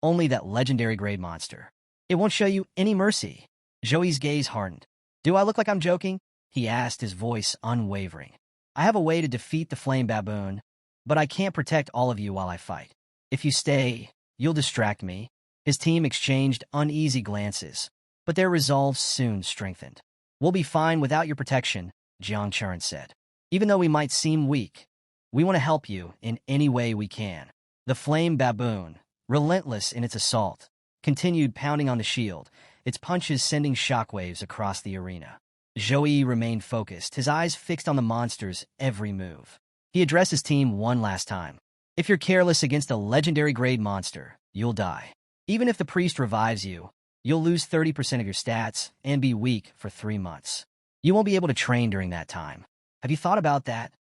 Only that legendary-grade monster. It won't show you any mercy." Zhouyi's gaze hardened. "Do I look like I'm joking?" he asked, his voice unwavering. "I have a way to defeat the flame baboon, but I can't protect all of you while I fight. If you stay, you'll distract me." His team exchanged uneasy glances, but their resolve soon strengthened. "We'll be fine without your protection," Jiang Churen said. "Even though we might seem weak, we want to help you in any way we can." The flame baboon, relentless in its assault, continued pounding on the shield, its punches sending shockwaves across the arena. Zhouyi remained focused, his eyes fixed on the monster's every move. He addressed his team one last time. "If you're careless against a legendary-grade monster, you'll die. Even if the priest revives you, you'll lose 30% of your stats and be weak for 3 months. You won't be able to train during that time. Have you thought about that?"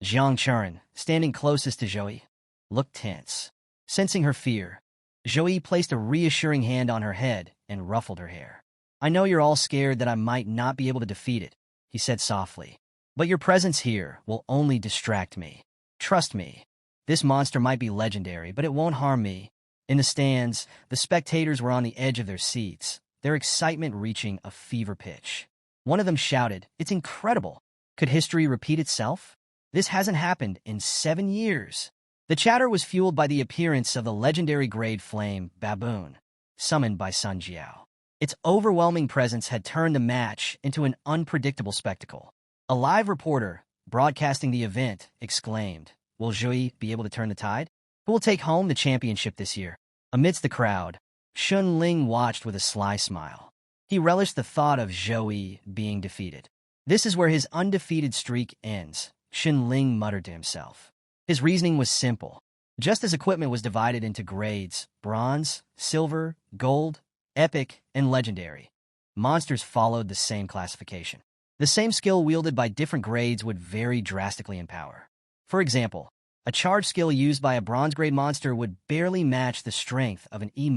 Jiang Churen, standing closest to Zhouyi, looked tense. Sensing her fear, Zhouyi placed a reassuring hand on her head and ruffled her hair. "I know you're all scared that I might not be able to defeat it," he said softly. "But your presence here will only distract me. Trust me, this monster might be legendary, but it won't harm me. In the stands, the spectators were on the edge of their seats, their excitement reaching a fever pitch. One of them shouted, "It's incredible! Could history repeat itself? This hasn't happened in 7 years." The chatter was fueled by the appearance of the legendary grade flame baboon, summoned by Sun Jiao. Its overwhelming presence had turned the match into an unpredictable spectacle. A live reporter, broadcasting the event, exclaimed, "Will Zhui be able to turn the tide? Who will take home the championship this year?" Amidst the crowd, Xun Ling watched with a sly smile. He relished the thought of Zhui being defeated. "This is where his undefeated streak ends," Xun Ling muttered to himself. His reasoning was simple. Just as equipment was divided into grades, bronze, silver, gold, epic, and legendary, monsters followed the same classification. The same skill wielded by different grades would vary drastically in power. For example, a charge skill used by a bronze-grade monster would barely match the strength of an E-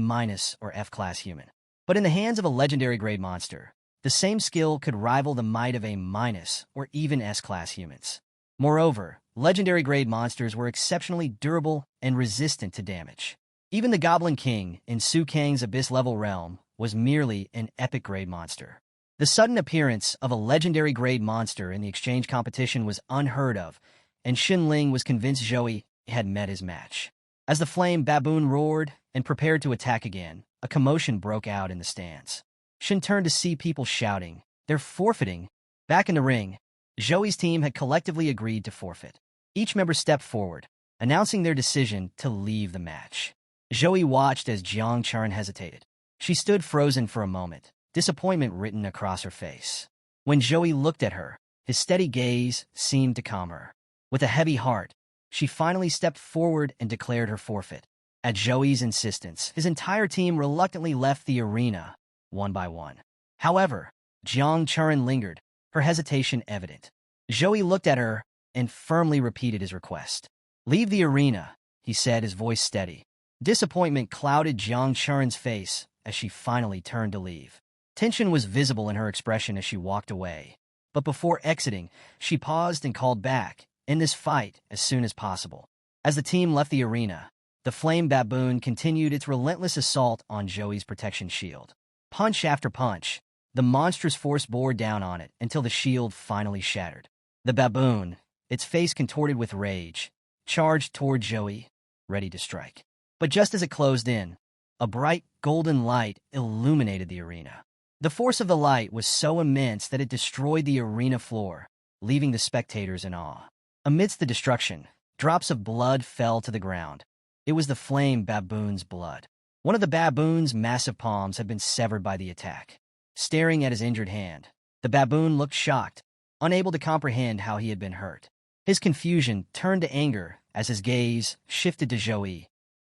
or F-class human. But in the hands of a legendary-grade monster, the same skill could rival the might of A- or even S-class humans. Moreover, legendary-grade monsters were exceptionally durable and resistant to damage. Even the Goblin King in Su Kang's Abyss-level realm was merely an epic-grade monster. The sudden appearance of a legendary-grade monster in the exchange competition was unheard of, and Xun Ling was convinced Zhui had met his match. As the flame baboon roared and prepared to attack again, a commotion broke out in the stands. Xun turned to see people shouting, "They're forfeiting!" Back in the ring, Zhui's team had collectively agreed to forfeit. Each member stepped forward, announcing their decision to leave the match. Zhui watched as Jiang Chuan hesitated. She stood frozen for a moment, disappointment written across her face. When Zhui looked at her, his steady gaze seemed to calm her. With a heavy heart, she finally stepped forward and declared her forfeit. At Zhui's insistence, his entire team reluctantly left the arena, one by one. However, Jiang Chuan lingered, her hesitation evident. Zhui looked at her and firmly repeated his request. "Leave the arena," he said, his voice steady. Disappointment clouded Jiang Chuan's face as she finally turned to leave. Tension was visible in her expression as she walked away. But before exiting, she paused and called back, "End this fight as soon as possible." As the team left the arena, the flame baboon continued its relentless assault on Zhui's protection shield. Punch after punch, the monstrous force bore down on it until the shield finally shattered. The baboon, its face contorted with rage, charged toward Zhui, ready to strike. But just as it closed in, a bright golden light illuminated the arena. The force of the light was so immense that it destroyed the arena floor, leaving the spectators in awe. Amidst the destruction, drops of blood fell to the ground. It was the flame baboon's blood. One of the baboon's massive palms had been severed by the attack. Staring at his injured hand, the baboon looked shocked, unable to comprehend how he had been hurt. His confusion turned to anger as his gaze shifted to Zhui,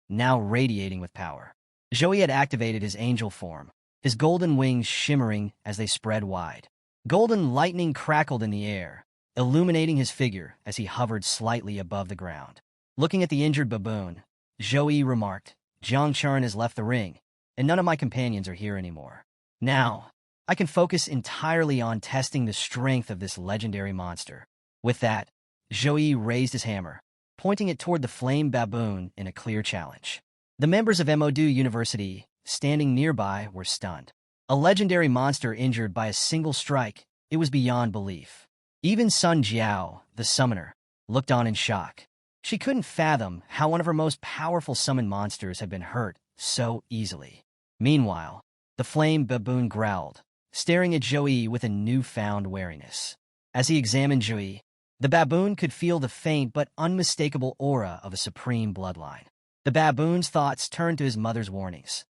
now radiating with power. Zhui had activated his angel form, his golden wings shimmering as they spread wide. Golden lightning crackled in the air, illuminating his figure as he hovered slightly above the ground. Looking at the injured baboon, Zhui remarked, "Jiang Chuan has left the ring, and none of my companions are here anymore. Now, I can focus entirely on testing the strength of this legendary monster." With that, Zhui raised his hammer, pointing it toward the flame baboon in a clear challenge. The members of Modu University, standing nearby, were stunned. A legendary monster injured by a single strike, it was beyond belief. Even Sun Jiao, the summoner, looked on in shock. She couldn't fathom how one of her most powerful summoned monsters had been hurt so easily. Meanwhile, the flame baboon growled, staring at Zhui with a newfound wariness. As he examined Zhui, the baboon could feel the faint but unmistakable aura of a supreme bloodline. The baboon's thoughts turned to his mother's warnings.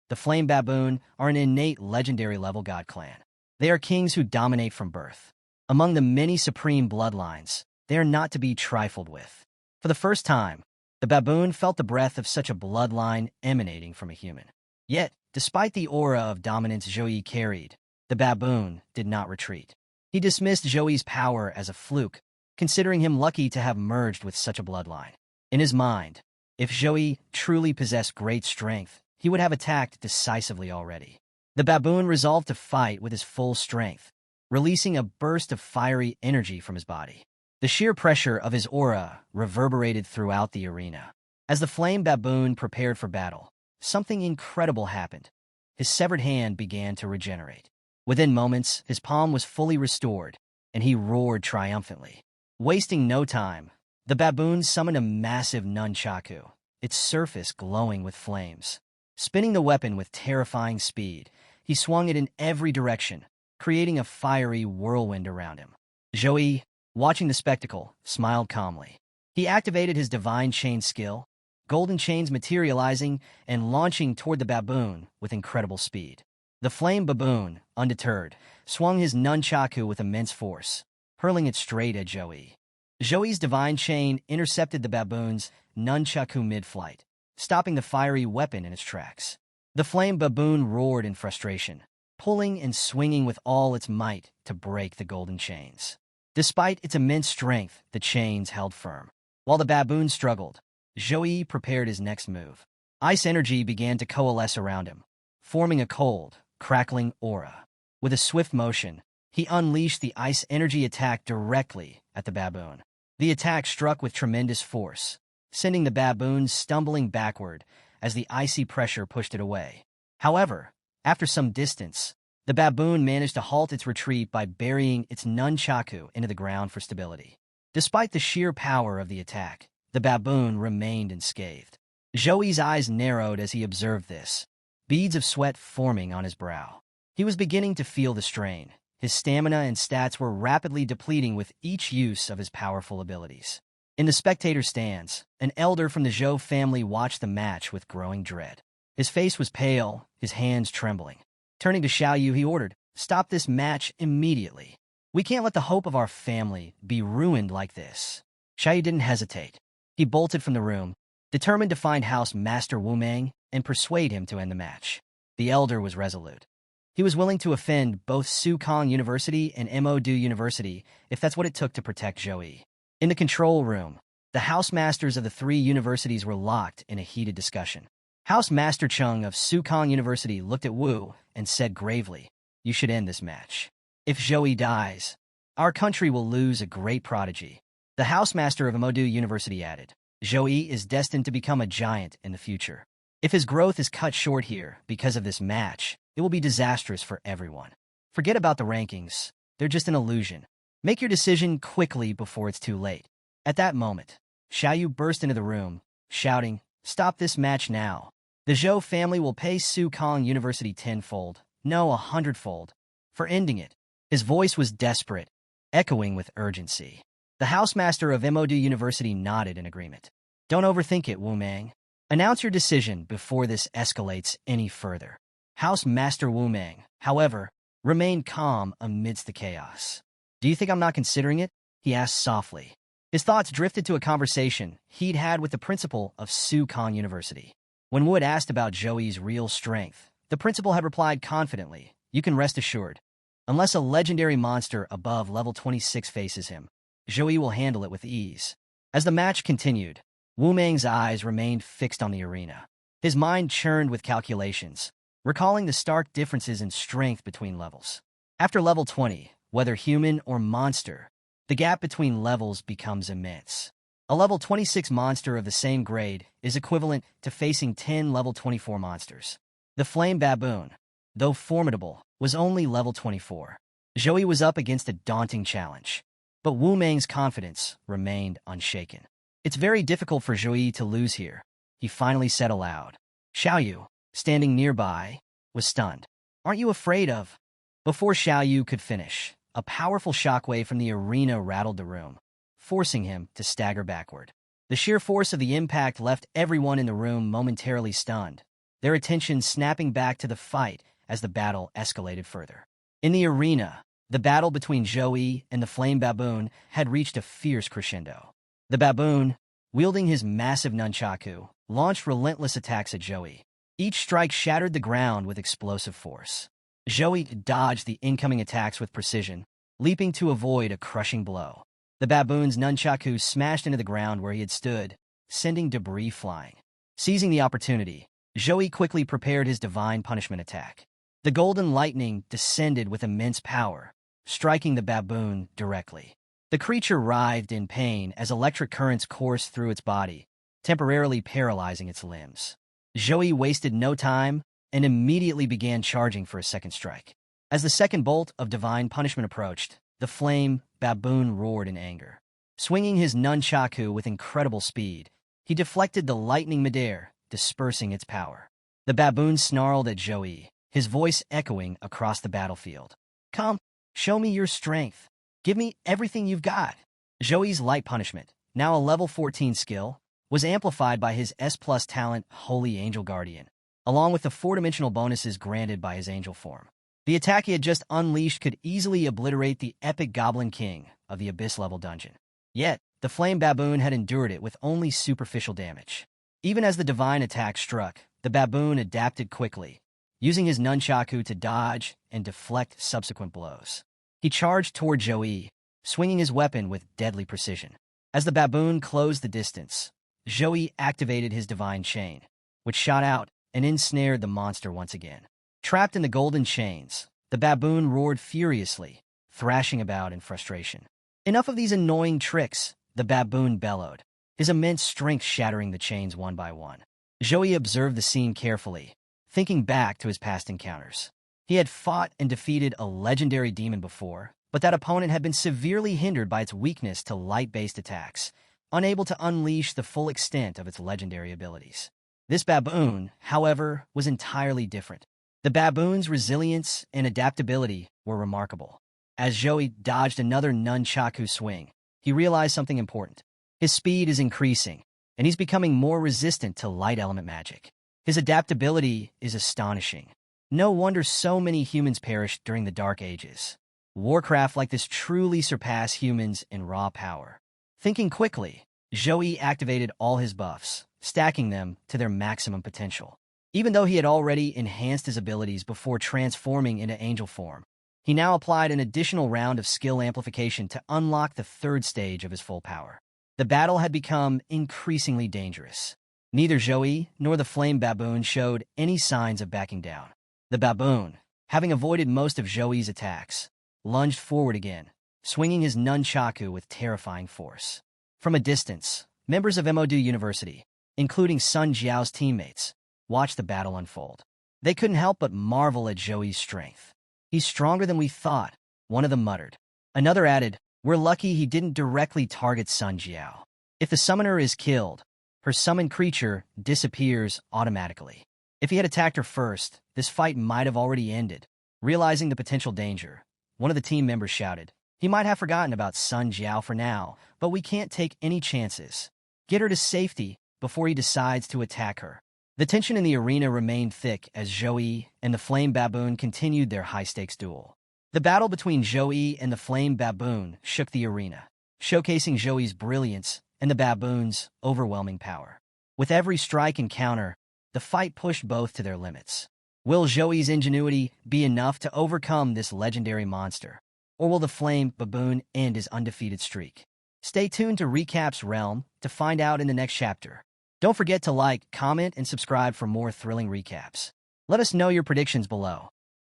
The flame baboon are an innate legendary-level god clan. They are kings who dominate from birth. Among the many supreme bloodlines, they are not to be trifled with. For the first time, the baboon felt the breath of such a bloodline emanating from a human. Yet, despite the aura of dominance Zhui carried, the baboon did not retreat. He dismissed Zhui's power as a fluke, considering him lucky to have merged with such a bloodline. In his mind, if Zhui truly possessed great strength, he would have attacked decisively already. The baboon resolved to fight with his full strength, releasing a burst of fiery energy from his body. The sheer pressure of his aura reverberated throughout the arena. As the flame baboon prepared for battle, something incredible happened. His severed hand began to regenerate. Within moments, his palm was fully restored, and he roared triumphantly. Wasting no time, the baboon summoned a massive nunchaku, its surface glowing with flames. Spinning the weapon with terrifying speed, he swung it in every direction, creating a fiery whirlwind around him. Joey, watching the spectacle, smiled calmly. He activated his divine chain skill, golden chains materializing and launching toward the baboon with incredible speed. The flame baboon, undeterred, swung his nunchaku with immense force, hurling it straight at Joey. Joey's divine chain intercepted the baboon's nunchaku mid-flight, stopping the fiery weapon in its tracks. The flame baboon roared in frustration, pulling and swinging with all its might to break the golden chains. Despite its immense strength, the chains held firm. While the baboon struggled, Joey prepared his next move. Ice energy began to coalesce around him, forming a cold, crackling aura. With a swift motion, he unleashed the ice energy attack directly at the baboon. The attack struck with tremendous force, sending the baboon stumbling backward as the icy pressure pushed it away. However, after some distance, the baboon managed to halt its retreat by burying its nunchaku into the ground for stability. Despite the sheer power of the attack, the baboon remained unscathed. Joey's eyes narrowed as he observed this, beads of sweat forming on his brow. He was beginning to feel the strain. His stamina and stats were rapidly depleting with each use of his powerful abilities. In the spectator stands, an elder from the Zhou family watched the match with growing dread. His face was pale, his hands trembling. Turning to Xiaoyu, he ordered, "Stop this match immediately. We can't let the hope of our family be ruined like this." Xiaoyu didn't hesitate. He bolted from the room, determined to find House Master Wu Mang and persuade him to end the match. The elder was resolute. He was willing to offend both Sukong University and Modu University if that's what it took to protect Joey. In the control room, the house masters of the three universities were locked in a heated discussion. House Master Chung of Sukong University looked at Wu and said gravely, "You should end this match. If Joey dies, our country will lose a great prodigy." The House Master of Modu University added, "Joey is destined to become a giant in the future. If his growth is cut short here because of this match, it will be disastrous for everyone. Forget about the rankings. They're just an illusion. Make your decision quickly before it's too late." At that moment, Xiaoyu burst into the room, shouting, "Stop this match now. The Zhou family will pay Sukong University tenfold, no 100-fold, for ending it." His voice was desperate, echoing with urgency. The housemaster of Modu University nodded in agreement. "Don't overthink it, Wu Mang. Announce your decision before this escalates any further." House Master Wu Mang, however, remained calm amidst the chaos. "Do you think I'm not considering it?" he asked softly. His thoughts drifted to a conversation he'd had with the principal of Sukong University. When Wu had asked about Joey's real strength, the principal had replied confidently, "You can rest assured. Unless a legendary monster above level 26 faces him, Joey will handle it with ease." As the match continued, Wu Mang's eyes remained fixed on the arena. His mind churned with calculations, recalling the stark differences in strength between levels. After level 20, whether human or monster, the gap between levels becomes immense. A level 26 monster of the same grade is equivalent to facing 10 level 24 monsters. The flame baboon, though formidable, was only level 24. Joey was up against a daunting challenge, but Wu Mang's confidence remained unshaken. "It's very difficult for Joey to lose here," he finally said aloud. Xiaoyu, standing nearby, was stunned. "Aren't you afraid of—" Before Xiaoyu could finish, a powerful shockwave from the arena rattled the room, forcing him to stagger backward. The sheer force of the impact left everyone in the room momentarily stunned, their attention snapping back to the fight as the battle escalated further. In the arena, the battle between Joey and the flame baboon had reached a fierce crescendo. The baboon, wielding his massive nunchaku, launched relentless attacks at Joey. Each strike shattered the ground with explosive force. Joey dodged the incoming attacks with precision, leaping to avoid a crushing blow. The baboon's nunchaku smashed into the ground where he had stood, sending debris flying. Seizing the opportunity, Joey quickly prepared his divine punishment attack. The golden lightning descended with immense power, striking the baboon directly. The creature writhed in pain as electric currents coursed through its body, temporarily paralyzing its limbs. Joey wasted no time and immediately began charging for a second strike. As the second bolt of divine punishment approached, the flame baboon roared in anger. Swinging his nunchaku with incredible speed, he deflected the lightning midair, dispersing its power. The baboon snarled at Joey, his voice echoing across the battlefield. "Come, show me your strength. Give me everything you've got." Joey's light punishment, now a level 14 skill, was amplified by his S+ talent Holy Angel Guardian, along with the 4-dimensional bonuses granted by his angel form. The attack he had just unleashed could easily obliterate the epic Goblin King of the Abyss-level dungeon. Yet, the Flame Baboon had endured it with only superficial damage. Even as the divine attack struck, the baboon adapted quickly, using his nunchaku to dodge and deflect subsequent blows. He charged toward Joey, swinging his weapon with deadly precision. As the baboon closed the distance, Joey activated his divine chain, which shot out and ensnared the monster once again. Trapped in the golden chains, the baboon roared furiously, thrashing about in frustration. "Enough of these annoying tricks," the baboon bellowed, his immense strength shattering the chains one by one. Joey observed the scene carefully, thinking back to his past encounters. He had fought and defeated a legendary demon before, but that opponent had been severely hindered by its weakness to light-based attacks, unable to unleash the full extent of its legendary abilities. This baboon, however, was entirely different. The baboon's resilience and adaptability were remarkable. As Joey dodged another nunchaku swing, he realized something important. His speed is increasing, and he's becoming more resistant to light element magic. His adaptability is astonishing. No wonder so many humans perished during the Dark Ages. Warcraft like this truly surpass humans in raw power. Thinking quickly, Joey activated all his buffs, stacking them to their maximum potential. Even though he had already enhanced his abilities before transforming into angel form, he now applied an additional round of skill amplification to unlock the third stage of his full power. The battle had become increasingly dangerous. Neither Joey nor the Flame Baboon showed any signs of backing down. The baboon, having avoided most of Joey's attacks, lunged forward again, swinging his nunchaku with terrifying force. From a distance, members of Modu University, including Sun Jiao's teammates, watched the battle unfold. They couldn't help but marvel at Joey's strength. "He's stronger than we thought," one of them muttered. Another added, "We're lucky he didn't directly target Sun Jiao. If the summoner is killed, her summoned creature disappears automatically. If he had attacked her first, this fight might have already ended." Realizing the potential danger, one of the team members shouted, "He might have forgotten about Sun Jiao for now, but we can't take any chances. Get her to safety before he decides to attack her." The tension in the arena remained thick as Joey and the Flame Baboon continued their high-stakes duel. The battle between Joey and the Flame Baboon shook the arena, showcasing Joey's brilliance and the baboon's overwhelming power. With every strike and counter, the fight pushed both to their limits. Will Joey's ingenuity be enough to overcome this legendary monster, or will the Flame Baboon end his undefeated streak? Stay tuned to Recap's Realm to find out in the next chapter. Don't forget to like, comment, and subscribe for more thrilling recaps. Let us know your predictions below.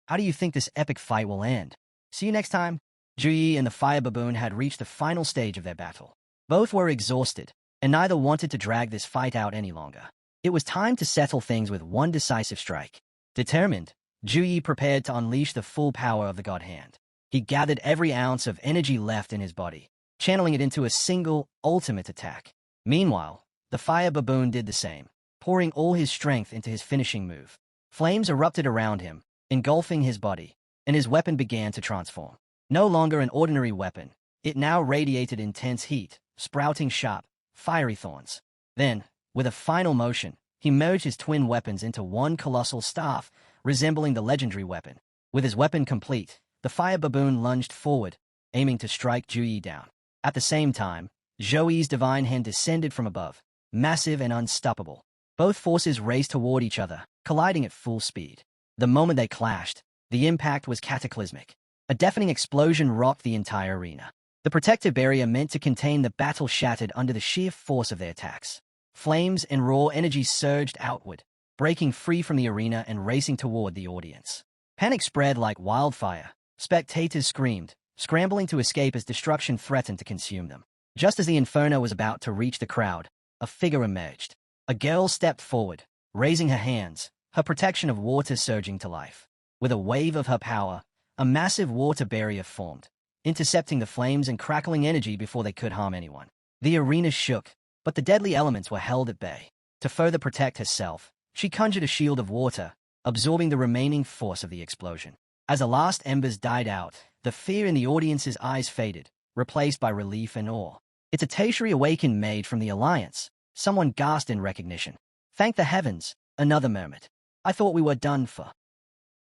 How do you think this epic fight will end? See you next time. Juyi and the Fire Baboon had reached the final stage of their battle. Both were exhausted, and neither wanted to drag this fight out any longer. It was time to settle things with one decisive strike. Determined, Juyi prepared to unleash the full power of the God Hand. He gathered every ounce of energy left in his body, channeling it into a single, ultimate attack. Meanwhile, the Fire Baboon did the same, pouring all his strength into his finishing move. Flames erupted around him, engulfing his body, and his weapon began to transform. No longer an ordinary weapon, it now radiated intense heat, sprouting sharp, fiery thorns. Then, with a final motion, he merged his twin weapons into one colossal staff, resembling the legendary weapon. With his weapon complete, the Fire Baboon lunged forward, aiming to strike Juyi down. At the same time, Joey's divine hand descended from above, massive and unstoppable. Both forces raced toward each other, colliding at full speed. The moment they clashed, the impact was cataclysmic. A deafening explosion rocked the entire arena. The protective barrier meant to contain the battle shattered under the sheer force of their attacks. Flames and raw energy surged outward, breaking free from the arena and racing toward the audience. Panic spread like wildfire. Spectators screamed, scrambling to escape as destruction threatened to consume them. Just as the inferno was about to reach the crowd, a figure emerged. A girl stepped forward, raising her hands, her protection of water surging to life. With a wave of her power, a massive water barrier formed, intercepting the flames and crackling energy before they could harm anyone. The arena shook, but the deadly elements were held at bay. To further protect herself, she conjured a shield of water, absorbing the remaining force of the explosion. As the last embers died out, the fear in the audience's eyes faded, replaced by relief and awe. "It's a tertiary awakened maid from the Alliance," someone gasped in recognition. "Thank the heavens," another murmured. "I thought we were done for."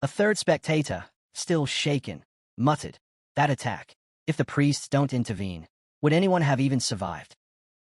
A third spectator, still shaken, muttered, "That attack. If the priests don't intervene, would anyone have even survived?"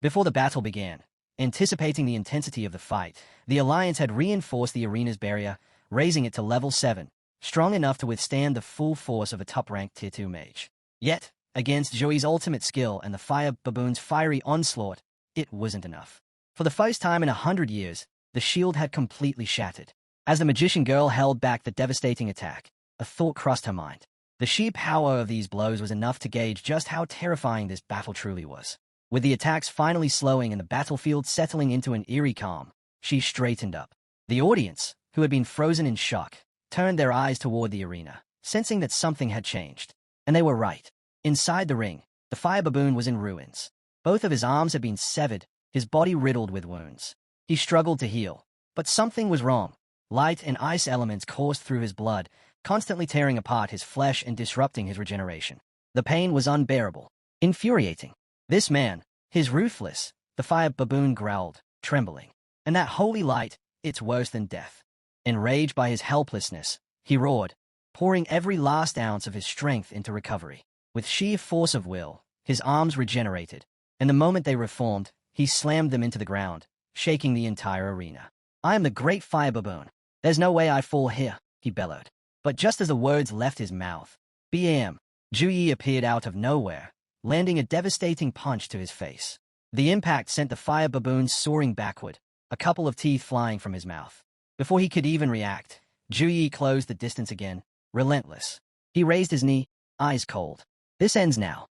Before the battle began, anticipating the intensity of the fight, the Alliance had reinforced the arena's barrier, raising it to level 7, strong enough to withstand the full force of a top-ranked Tier 2 mage. Yet, against Joey's ultimate skill and the fire baboon's fiery onslaught, it wasn't enough. For the first time in 100 years, the shield had completely shattered. As the magician girl held back the devastating attack, a thought crossed her mind. The sheer power of these blows was enough to gauge just how terrifying this battle truly was. With the attacks finally slowing and the battlefield settling into an eerie calm, she straightened up. The audience, who had been frozen in shock, turned their eyes toward the arena, sensing that something had changed. And they were right. Inside the ring, the fire baboon was in ruins. Both of his arms had been severed, his body riddled with wounds. He struggled to heal, but something was wrong. Light and ice elements coursed through his blood, constantly tearing apart his flesh and disrupting his regeneration. The pain was unbearable, infuriating. "This man, he's ruthless," the fire baboon growled, trembling. "And that holy light, it's worse than death." Enraged by his helplessness, he roared, pouring every last ounce of his strength into recovery. With sheer force of will, his arms regenerated, and the moment they reformed, he slammed them into the ground, shaking the entire arena. "I am the great fire baboon. There's no way I fall here," he bellowed. But just as the words left his mouth, bam! Juyi appeared out of nowhere, landing a devastating punch to his face. The impact sent the fire baboon soaring backward, a couple of teeth flying from his mouth. Before he could even react, Juyi closed the distance again, relentless. He raised his knee, eyes cold. "This ends now."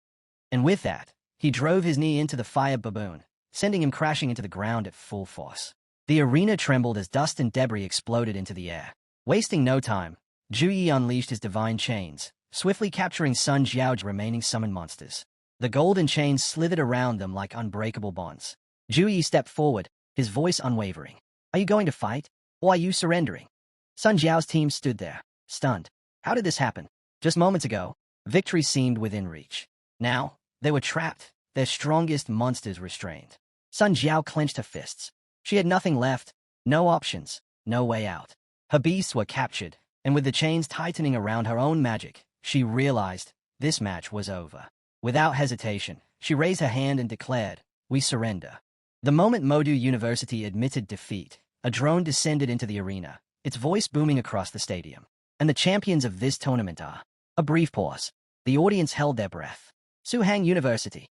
And with that, he drove his knee into the fire baboon, sending him crashing into the ground at full force. The arena trembled as dust and debris exploded into the air. Wasting no time, Juyi unleashed his divine chains, swiftly capturing Sun Jiao's remaining summoned monsters. The golden chains slithered around them like unbreakable bonds. Juyi stepped forward, his voice unwavering. "Are you going to fight, or are you surrendering?" Sun Jiao's team stood there, stunned. How did this happen? Just moments ago, victory seemed within reach. Now, they were trapped, their strongest monsters restrained. Sun Jiao clenched her fists. She had nothing left, no options, no way out. Her beasts were captured, and with the chains tightening around her own magic, she realized this match was over. Without hesitation, she raised her hand and declared, "We surrender." The moment Modu University admitted defeat, a drone descended into the arena, its voice booming across the stadium. "And the champions of this tournament are..." A brief pause. The audience held their breath. "Suhang University."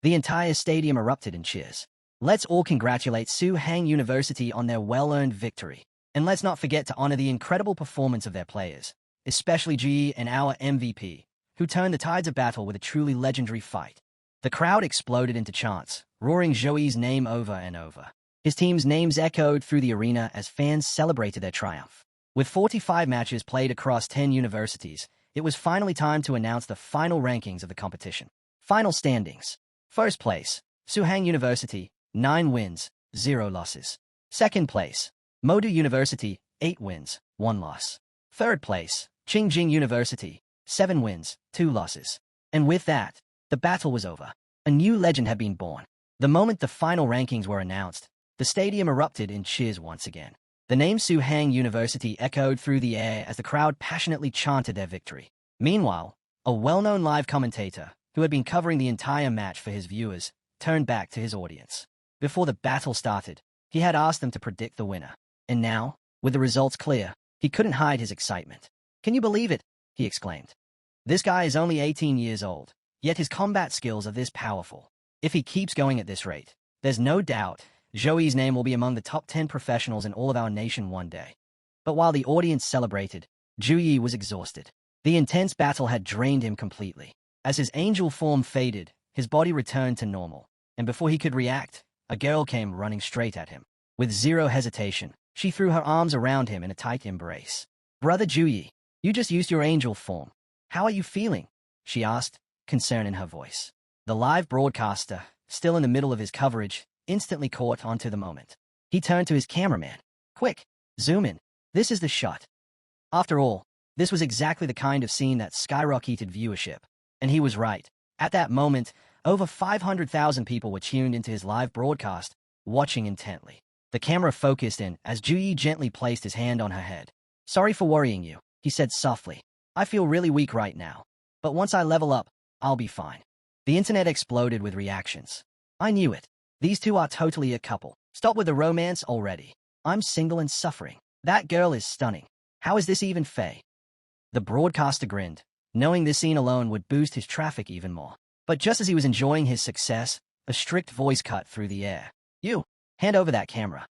The entire stadium erupted in cheers. Let's all congratulate Suhang University on their well-earned victory. And let's not forget to honor the incredible performance of their players, especially Ji and our MVP, who turned the tides of battle with a truly legendary fight. The crowd exploded into chants, roaring Joey's name over and over. His team's names echoed through the arena as fans celebrated their triumph. With 45 matches played across 10 universities, it was finally time to announce the final rankings of the competition. Final standings. First place, Suhang University, 9 wins, 0 losses. Second place, Modu University, 8 wins, 1 loss. Third place, Qingjing University, 7 wins, 2 losses. And with that, the battle was over. A new legend had been born. The moment the final rankings were announced, the stadium erupted in cheers once again. The name Suhang University echoed through the air as the crowd passionately chanted their victory. Meanwhile, a well-known live commentator, who had been covering the entire match for his viewers, turned back to his audience. Before the battle started, he had asked them to predict the winner. And now, with the results clear, he couldn't hide his excitement. "Can you believe it?" he exclaimed. "This guy is only 18 years old, yet his combat skills are this powerful. If he keeps going at this rate, there's no doubt Joey's name will be among the top 10 professionals in all of our nation one day." But while the audience celebrated, Juyi was exhausted. The intense battle had drained him completely. As his angel form faded, his body returned to normal, and before he could react, a girl came running straight at him. With zero hesitation, She threw her arms around him in a tight embrace. "Brother Juyi, you just used your angel form. How are you feeling?" she asked, concern in her voice. The live broadcaster, still in the middle of his coverage, instantly caught onto the moment. He turned to his cameraman. "Quick, zoom in. This is the shot." After all, this was exactly the kind of scene that skyrocketed viewership. And he was right. At that moment, over 500,000 people were tuned into his live broadcast, watching intently. The camera focused in as Juyi gently placed his hand on her head. "Sorry for worrying you," he said softly. "I feel really weak right now. But once I level up, I'll be fine." The internet exploded with reactions. "I knew it. These two are totally a couple. Stop with the romance already. I'm single and suffering. That girl is stunning. How is this even fair?" The broadcaster grinned, knowing this scene alone would boost his traffic even more. But just as he was enjoying his success, a strict voice cut through the air. "You, hand over that camera."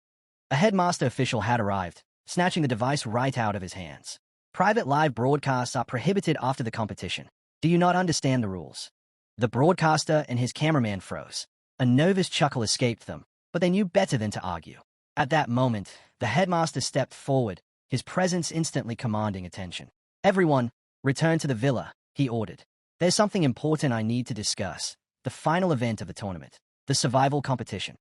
A headmaster official had arrived, snatching the device right out of his hands. "Private live broadcasts are prohibited after the competition. Do you not understand the rules?" The broadcaster and his cameraman froze. A nervous chuckle escaped them, but they knew better than to argue. At that moment, the headmaster stepped forward, his presence instantly commanding attention. "Everyone, return to the villa," he ordered. "There's something important I need to discuss. The final event of the tournament. The survival competition."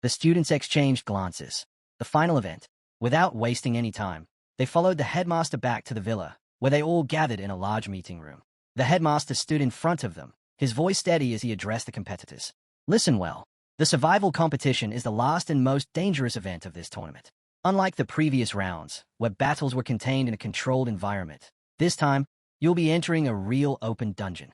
The students exchanged glances. The final event. Without wasting any time, they followed the headmaster back to the villa, where they all gathered in a large meeting room. The headmaster stood in front of them, his voice steady as he addressed the competitors. "Listen well. The survival competition is the last and most dangerous event of this tournament. Unlike the previous rounds, where battles were contained in a controlled environment, this time, you'll be entering a real open dungeon."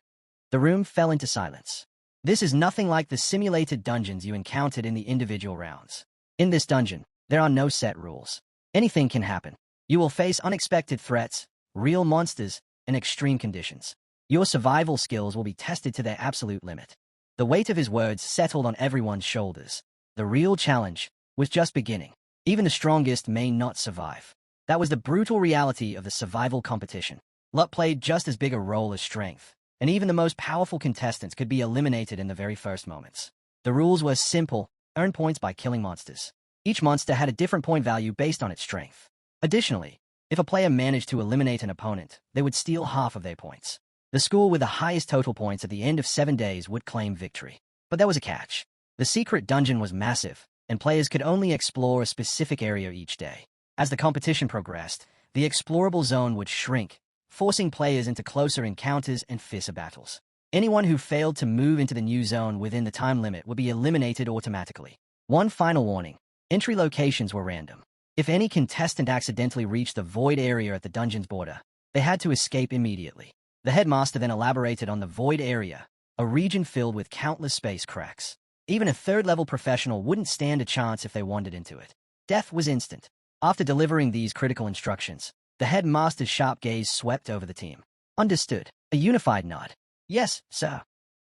The room fell into silence. This is nothing like the simulated dungeons you encountered in the individual rounds. In this dungeon, there are no set rules. Anything can happen. You will face unexpected threats, real monsters, and extreme conditions. Your survival skills will be tested to their absolute limit. The weight of his words settled on everyone's shoulders. The real challenge was just beginning. Even the strongest may not survive. That was the brutal reality of the survival competition. Luck played just as big a role as strength, and even the most powerful contestants could be eliminated in the very first moments. The rules were simple: earn points by killing monsters. Each monster had a different point value based on its strength. Additionally, if a player managed to eliminate an opponent, they would steal half of their points. The school with the highest total points at the end of 7 days would claim victory. But there was a catch. The secret dungeon was massive, and players could only explore a specific area each day. As the competition progressed, the explorable zone would shrink, forcing players into closer encounters and fiercer battles. Anyone who failed to move into the new zone within the time limit would be eliminated automatically. One final warning: entry locations were random. If any contestant accidentally reached the void area at the dungeon's border, they had to escape immediately. The headmaster then elaborated on the void area, a region filled with countless space cracks. Even a third-level professional wouldn't stand a chance if they wandered into it. Death was instant. After delivering these critical instructions, the headmaster's sharp gaze swept over the team. "Understood." A unified nod. "Yes, sir."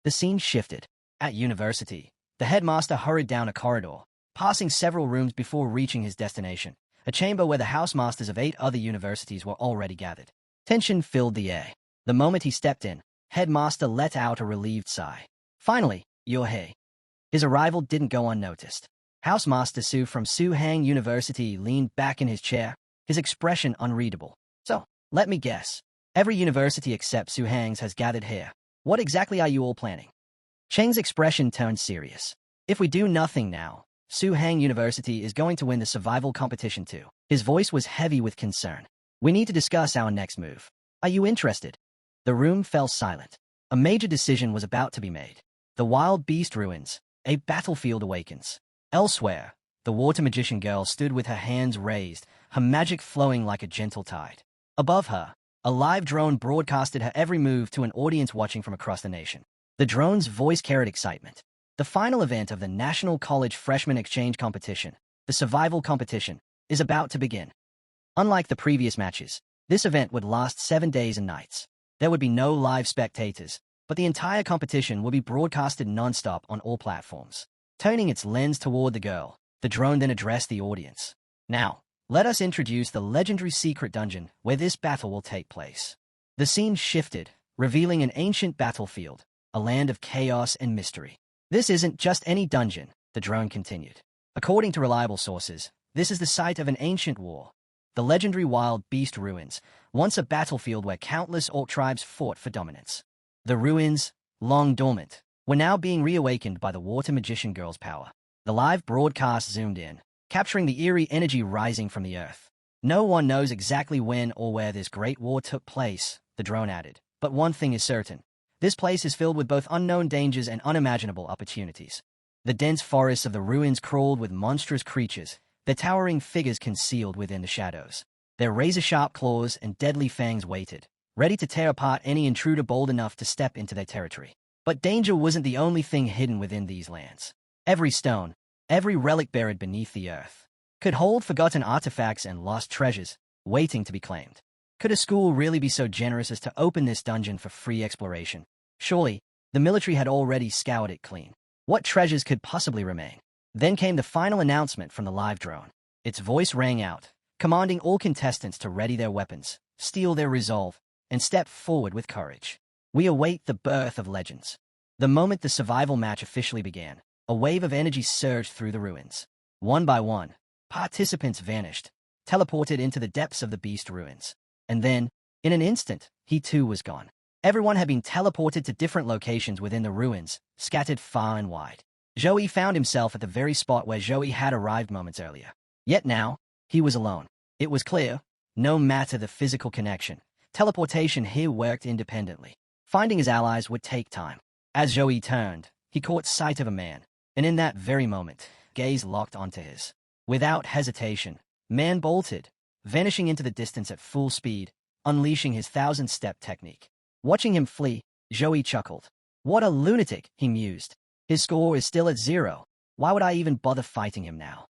The scene shifted. At university, the headmaster hurried down a corridor, passing several rooms before reaching his destination, a chamber where the housemasters of 8 other universities were already gathered. Tension filled the air. The moment he stepped in, Headmaster let out a relieved sigh. "Finally, you're here." His arrival didn't go unnoticed. Housemaster Su from Su-Hang University leaned back in his chair, his expression unreadable. "So, let me guess. Every university except Su-Hang's has gathered here. What exactly are you all planning?" Cheng's expression turned serious. "If we do nothing now, Su-Hang University is going to win the survival competition too." His voice was heavy with concern. "We need to discuss our next move. Are you interested?" The room fell silent. A major decision was about to be made. The wild beast ruins. A battlefield awakens. Elsewhere, the water magician girl stood with her hands raised, her magic flowing like a gentle tide. Above her, a live drone broadcasted her every move to an audience watching from across the nation. The drone's voice carried excitement. The final event of the National College Freshman Exchange Competition, the survival competition, is about to begin. Unlike the previous matches, this event would last 7 days and nights. There would be no live spectators, but the entire competition would be broadcasted non-stop on all platforms. Turning its lens toward the girl, the drone then addressed the audience. "Now, let us introduce the legendary secret dungeon where this battle will take place." The scene shifted, revealing an ancient battlefield, a land of chaos and mystery. "This isn't just any dungeon," the drone continued. "According to reliable sources, This is the site of an ancient war. The legendary Wild Beast Ruins, once a battlefield where countless orc tribes fought for dominance. The ruins, long dormant, were now being reawakened by the water magician girl's power. The live broadcast zoomed in, capturing the eerie energy rising from the earth. No one knows exactly when or where this great war took place, the drone added. But one thing is certain. This place is filled with both unknown dangers and unimaginable opportunities. The dense forests of the ruins crawled with monstrous creatures, their towering figures concealed within the shadows. Their razor-sharp claws and deadly fangs waited, ready to tear apart any intruder bold enough to step into their territory. But danger wasn't the only thing hidden within these lands. Every stone, every relic buried beneath the earth, could hold forgotten artifacts and lost treasures, waiting to be claimed. Could a school really be so generous as to open this dungeon for free exploration? Surely, the military had already scoured it clean. What treasures could possibly remain? Then came the final announcement from the live drone. Its voice rang out, commanding all contestants to ready their weapons, steel their resolve, and step forward with courage. We await the birth of legends. The moment the survival match officially began, a wave of energy surged through the ruins. One by one, participants vanished, teleported into the depths of the beast ruins. And then, in an instant, he too was gone. Everyone had been teleported to different locations within the ruins, scattered far and wide. Joey found himself at the very spot where Joey had arrived moments earlier. Yet now, he was alone. It was clear, no matter the physical connection, teleportation here worked independently. Finding his allies would take time. As Joey turned, he caught sight of a man, and in that very moment, gaze locked onto his. Without hesitation, man bolted, vanishing into the distance at full speed, unleashing his 1,000-step technique. Watching him flee, Joey chuckled. What a lunatic, he mused. His score is still at 0. Why would I even bother fighting him now?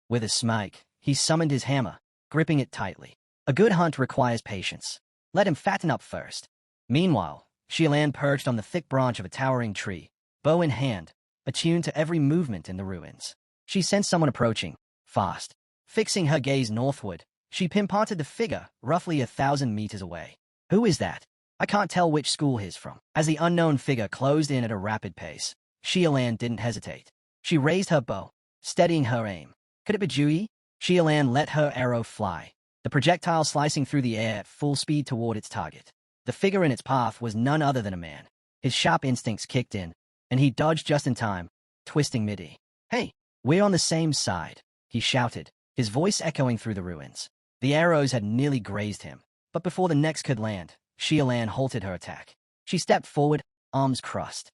With a smile, he summoned his hammer, gripping it tightly. A good hunt requires patience. Let him fatten up first. Meanwhile, Xiaolan perched on the thick branch of a towering tree, bow in hand, attuned to every movement in the ruins. She sensed someone approaching, fast. Fixing her gaze northward, she pinpointed the figure, roughly 1,000 meters away. Who is that? I can't tell which school he's from. As the unknown figure closed in at a rapid pace, Xiaolan didn't hesitate. She raised her bow, steadying her aim. Could it be Jui? Xiaolan let her arrow fly, the projectile slicing through the air at full speed toward its target. The figure in its path was none other than a man. His sharp instincts kicked in, and he dodged just in time, twisting mid-E. Hey, we're on the same side, he shouted, his voice echoing through the ruins. The arrows had nearly grazed him, but before the next could land, Xiaolan halted her attack. She stepped forward, arms crossed.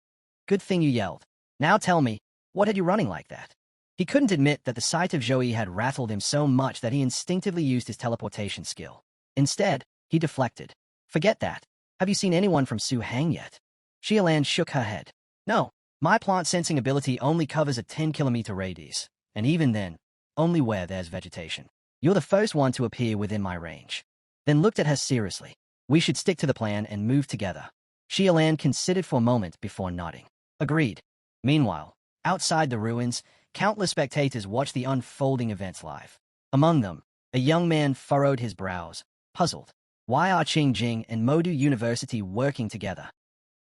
Good thing you yelled. Now tell me, what had you running like that? He couldn't admit that the sight of Joey had rattled him so much that he instinctively used his teleportation skill. Instead, he deflected. Forget that. Have you seen anyone from Su-Hang yet? Xiaolan shook her head. No, my plant sensing ability only covers a 10-kilometer radius, and even then, only where there's vegetation. You're the first one to appear within my range. Then looked at her seriously. We should stick to the plan and move together. Xiaolan considered for a moment before nodding. Agreed. Meanwhile, outside the ruins, countless spectators watched the unfolding events live. Among them, a young man furrowed his brows, puzzled. Why are Qingjing and Modu University working together?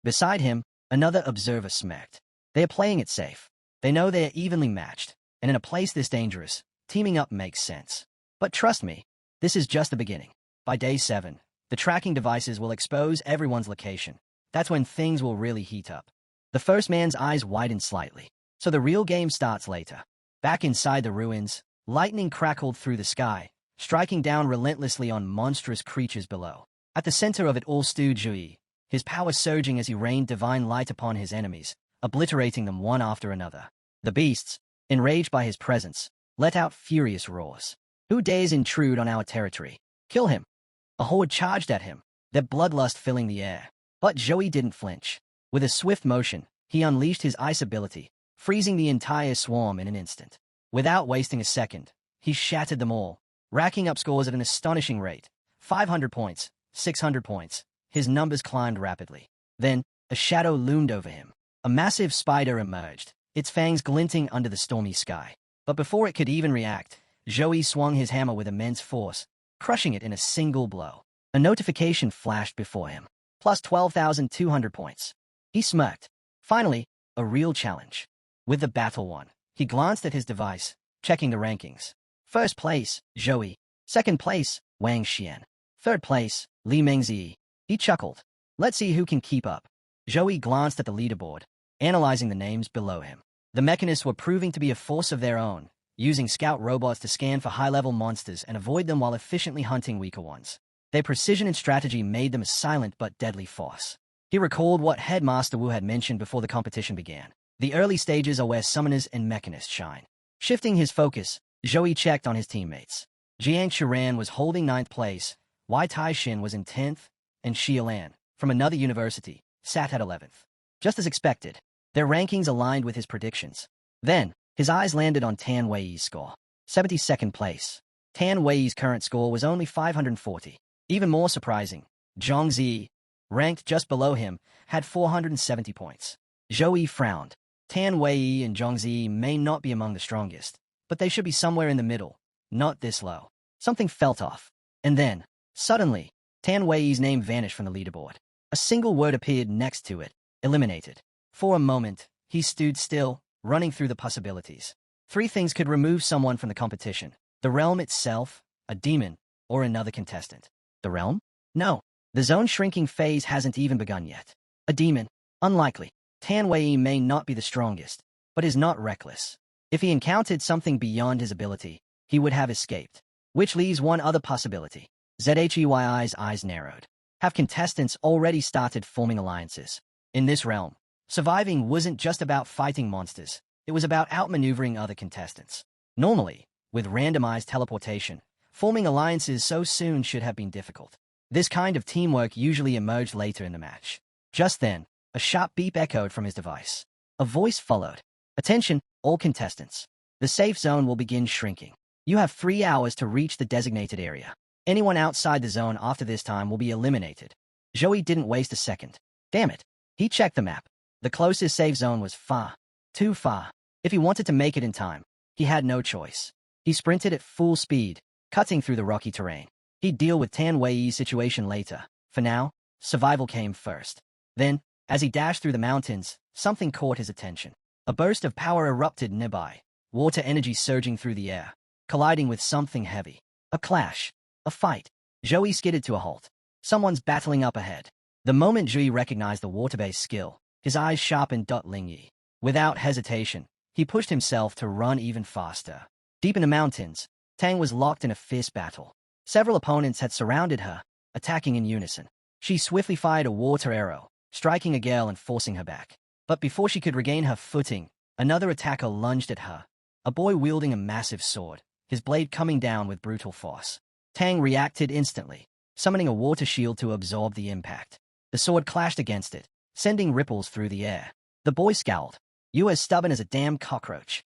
Beside him, another observer smirked. They're playing it safe. They know they're evenly matched, and in a place this dangerous, teaming up makes sense. But trust me, this is just the beginning. By day 7, the tracking devices will expose everyone's location. That's when things will really heat up. The first man's eyes widened slightly. So the real game starts later. Back inside the ruins, lightning crackled through the sky, striking down relentlessly on monstrous creatures below. At the center of it all stood Jui, his power surging as he rained divine light upon his enemies, obliterating them one after another. The beasts, enraged by his presence, let out furious roars. Who dares intrude on our territory? Kill him! A horde charged at him, their bloodlust filling the air. But Joey didn't flinch. With a swift motion, he unleashed his ice ability, freezing the entire swarm in an instant. Without wasting a second, he shattered them all, racking up scores at an astonishing rate. 500 points, 600 points. His numbers climbed rapidly. Then, a shadow loomed over him. A massive spider emerged, its fangs glinting under the stormy sky. But before it could even react, Joey swung his hammer with immense force, crushing it in a single blow. A notification flashed before him. Plus 12,200 points. He smirked. Finally, a real challenge. With the battle won, he glanced at his device, checking the rankings. First place, Zhou. Second place, Wang Xian. Third place, Li Mengzi. He chuckled. Let's see who can keep up. Zhou glanced at the leaderboard, analyzing the names below him. The mechanists were proving to be a force of their own, using scout robots to scan for high-level monsters and avoid them while efficiently hunting weaker ones. Their precision and strategy made them a silent but deadly force. He recalled what Headmaster Wu had mentioned before the competition began. The early stages are where summoners and mechanists shine. Shifting his focus, Zhou checked on his teammates. Jiang Churan was holding 9th place, Wei Taixin was in 10th, and Xie Lan, from another university, sat at 11th. Just as expected, their rankings aligned with his predictions. Then, his eyes landed on Tan Wei's score. 72nd place. Tan Wei's current score was only 540. Even more surprising, Zhang Zi, ranked just below him, had 470 points. Zhou frowned. Tan Wei and Zhang Zi may not be among the strongest, but they should be somewhere in the middle, not this low. Something felt off. And then, suddenly, Tan Wei's name vanished from the leaderboard. A single word appeared next to it, eliminated. For a moment, he stood still, running through the possibilities. 3 things could remove someone from the competition: the realm itself, a demon, or another contestant. The realm? No. The zone shrinking phase hasn't even begun yet. A demon? Unlikely. Tan Wei may not be the strongest, but is not reckless. If he encountered something beyond his ability, he would have escaped. Which leaves one other possibility. Zhei's eyes narrowed. Have contestants already started forming alliances? In this realm, surviving wasn't just about fighting monsters. It was about outmaneuvering other contestants. Normally, with randomized teleportation, forming alliances so soon should have been difficult. This kind of teamwork usually emerged later in the match. Just then, a sharp beep echoed from his device. A voice followed. Attention, all contestants. The safe zone will begin shrinking. You have 3 hours to reach the designated area. Anyone outside the zone after this time will be eliminated. Zhou didn't waste a second. Damn it. He checked the map. The closest safe zone was far. Too far. If he wanted to make it in time, he had no choice. He sprinted at full speed, cutting through the rocky terrain. He'd deal with Tan Wei's situation later. For now, survival came first. Then, as he dashed through the mountains, something caught his attention. A burst of power erupted nearby, water energy surging through the air, colliding with something heavy. A clash. A fight. Zhou skidded to a halt. Someone's battling up ahead. The moment Zhou recognized the water-based skill, his eyes sharpened. Lingyi. Without hesitation, he pushed himself to run even faster. Deep in the mountains, Tang was locked in a fierce battle. Several opponents had surrounded her, attacking in unison. She swiftly fired a water arrow, striking a girl and forcing her back. But before she could regain her footing, another attacker lunged at her. A boy wielding a massive sword, his blade coming down with brutal force. Tang reacted instantly, summoning a water shield to absorb the impact. The sword clashed against it, sending ripples through the air. The boy scowled. You as stubborn as a damn cockroach.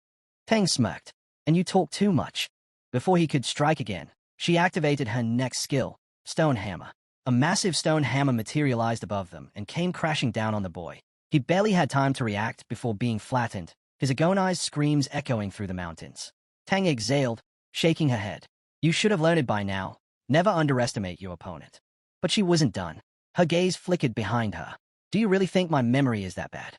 Tang smirked. And you talk too much. Before he could strike again, she activated her next skill, Stone Hammer. A massive stone hammer materialized above them and came crashing down on the boy. He barely had time to react before being flattened, his agonized screams echoing through the mountains. Tang exhaled, shaking her head. You should have learned it by now. Never underestimate your opponent. But she wasn't done. Her gaze flickered behind her. Do you really think my memory is that bad?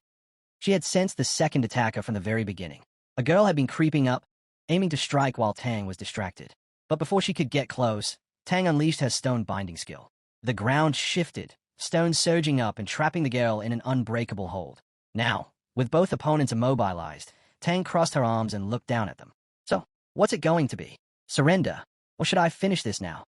She had sensed the second attacker from the very beginning. A girl had been creeping up, aiming to strike while Tang was distracted. But before she could get close, Tang unleashed her stone binding skill. The ground shifted, stones surging up and trapping the girl in an unbreakable hold. Now, with both opponents immobilized, Tang crossed her arms and looked down at them. So, what's it going to be? Surrender? Or should I finish this now?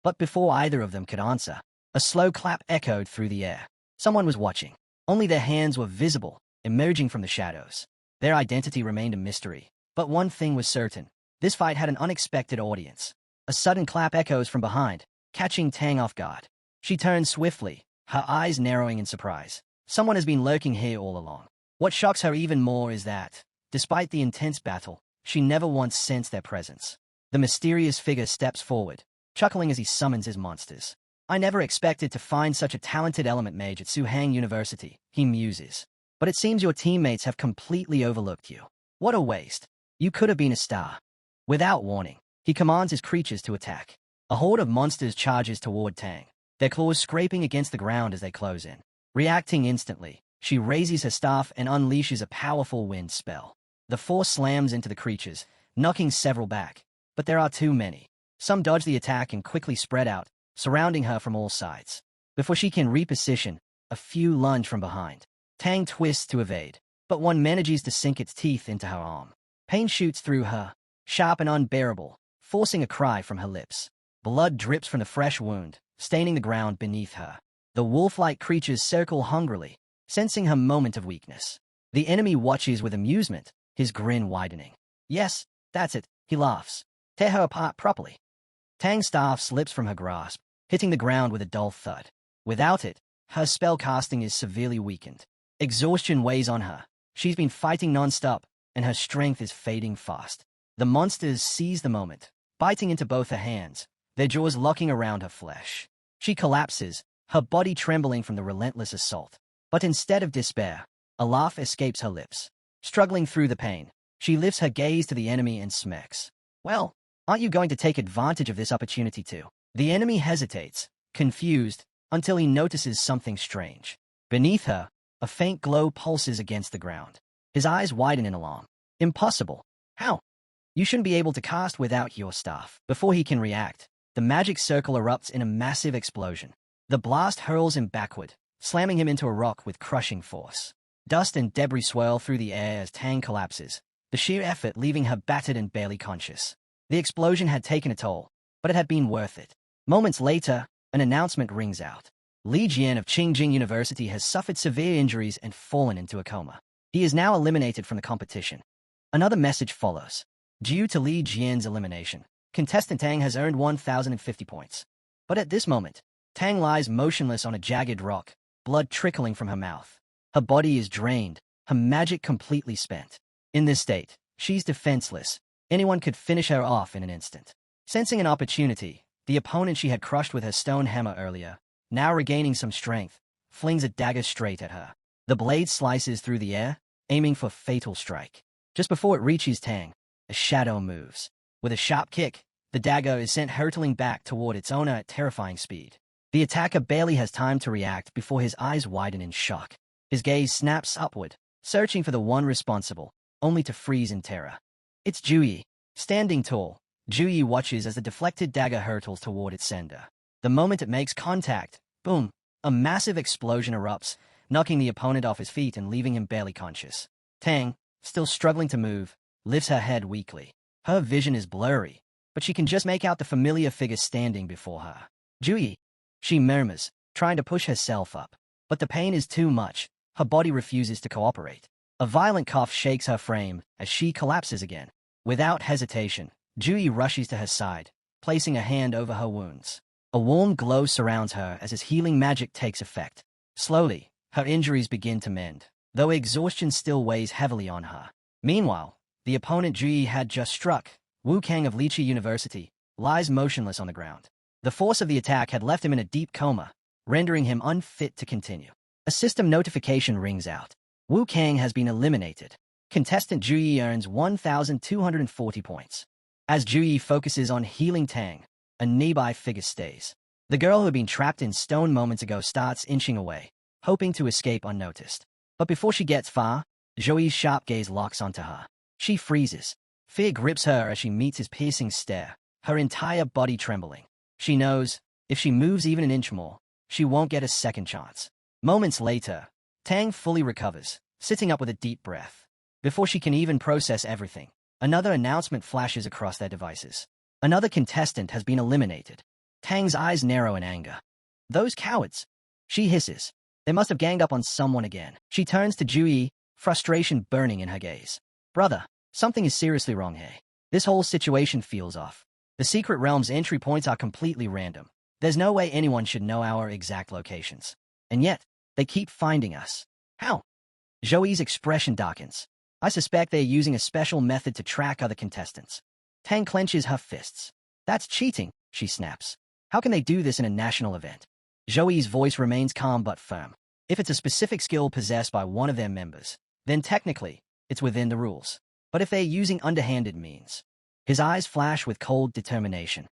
But before either of them could answer, a slow clap echoed through the air. Someone was watching. Only their hands were visible, emerging from the shadows. Their identity remained a mystery. But one thing was certain. This fight had an unexpected audience. A sudden clap echoes from behind, catching Tang off guard. She turned swiftly, her eyes narrowing in surprise. Someone has been lurking here all along. What shocks her even more is that, despite the intense battle, she never once sensed their presence. The mysterious figure steps forward, chuckling as he summons his monsters. I never expected to find such a talented element mage at Suhang University, he muses. But it seems your teammates have completely overlooked you. What a waste. You could have been a star. Without warning, he commands his creatures to attack. A horde of monsters charges toward Tang, their claws scraping against the ground as they close in. Reacting instantly, she raises her staff and unleashes a powerful wind spell. The force slams into the creatures, knocking several back. but there are too many. Some dodge the attack and quickly spread out, surrounding her from all sides. Before she can reposition, a few lunge from behind. Tang twists to evade, but one manages to sink its teeth into her arm. Pain shoots through her, sharp and unbearable, forcing a cry from her lips. Blood drips from the fresh wound, staining the ground beneath her. The wolf-like creatures circle hungrily, sensing her moment of weakness. The enemy watches with amusement, his grin widening. Yes, that's it, he laughs. Tear her apart properly. Tang's staff slips from her grasp, hitting the ground with a dull thud. Without it, her spell casting is severely weakened. Exhaustion weighs on her. She's been fighting non-stop, and her strength is fading fast. The monsters seize the moment, biting into both her hands, their jaws locking around her flesh. She collapses, her body trembling from the relentless assault. But instead of despair, a laugh escapes her lips. Struggling through the pain, she lifts her gaze to the enemy and smirks. Well, aren't you going to take advantage of this opportunity too? The enemy hesitates, confused, until he notices something strange. Beneath her, a faint glow pulses against the ground. His eyes widen in alarm. Impossible. How? You shouldn't be able to cast without your staff. Before he can react, the magic circle erupts in a massive explosion. The blast hurls him backward, slamming him into a rock with crushing force. Dust and debris swirl through the air as Tang collapses, the sheer effort leaving her battered and barely conscious. The explosion had taken a toll, but it had been worth it. Moments later, an announcement rings out. Li Jian of Qingjing University has suffered severe injuries and fallen into a coma. He is now eliminated from the competition. Another message follows. Due to Li Jian's elimination, contestant Tang has earned 1,050 points. But at this moment, Tang lies motionless on a jagged rock, blood trickling from her mouth. Her body is drained, her magic completely spent. In this state, she's defenseless. Anyone could finish her off in an instant. Sensing an opportunity, the opponent she had crushed with her stone hammer earlier, now regaining some strength, flings a dagger straight at her. The blade slices through the air, aiming for fatal strike. Just before it reaches Tang, a shadow moves. With a sharp kick, the dagger is sent hurtling back toward its owner at terrifying speed. The attacker barely has time to react before his eyes widen in shock. His gaze snaps upward, searching for the one responsible, only to freeze in terror. It's Juyi. Standing tall, Juyi watches as the deflected dagger hurtles toward its sender. The moment it makes contact, boom, a massive explosion erupts, knocking the opponent off his feet and leaving him barely conscious. Tang, still struggling to move, lifts her head weakly. Her vision is blurry, but she can just make out the familiar figure standing before her. Juyi, she murmurs, trying to push herself up. But the pain is too much. Her body refuses to cooperate. A violent cough shakes her frame as she collapses again. Without hesitation, Juyi rushes to her side, placing a hand over her wounds. A warm glow surrounds her as his healing magic takes effect. Slowly, her injuries begin to mend, though exhaustion still weighs heavily on her. Meanwhile, the opponent Juyi had just struck, Wu Kang of Lichi University, lies motionless on the ground. The force of the attack had left him in a deep coma, rendering him unfit to continue. A system notification rings out. Wu Kang has been eliminated. Contestant Juyi earns 1,240 points. As Juyi focuses on healing Tang, a nearby figure stays. The girl who had been trapped in stone moments ago starts inching away, hoping to escape unnoticed. But before she gets far, Juyi's sharp gaze locks onto her. She freezes. Fear grips her as she meets his piercing stare, her entire body trembling. She knows, if she moves even an inch more, she won't get a second chance. Moments later, Tang fully recovers, sitting up with a deep breath. Before she can even process everything, another announcement flashes across their devices. Another contestant has been eliminated. Tang's eyes narrow in anger. Those cowards! She hisses. They must have ganged up on someone again. She turns to Juyi, frustration burning in her gaze. Brother, something is seriously wrong here. This whole situation feels off. The Secret Realm's entry points are completely random. There's no way anyone should know our exact locations. And yet, they keep finding us. How? Joey's expression darkens. I suspect they're using a special method to track other contestants. Tang clenches her fists. That's cheating, she snaps. How can they do this in a national event? Joey's voice remains calm but firm. If it's a specific skill possessed by one of their members, then technically, it's within the rules. But if they're using underhanded means, his eyes flash with cold determination.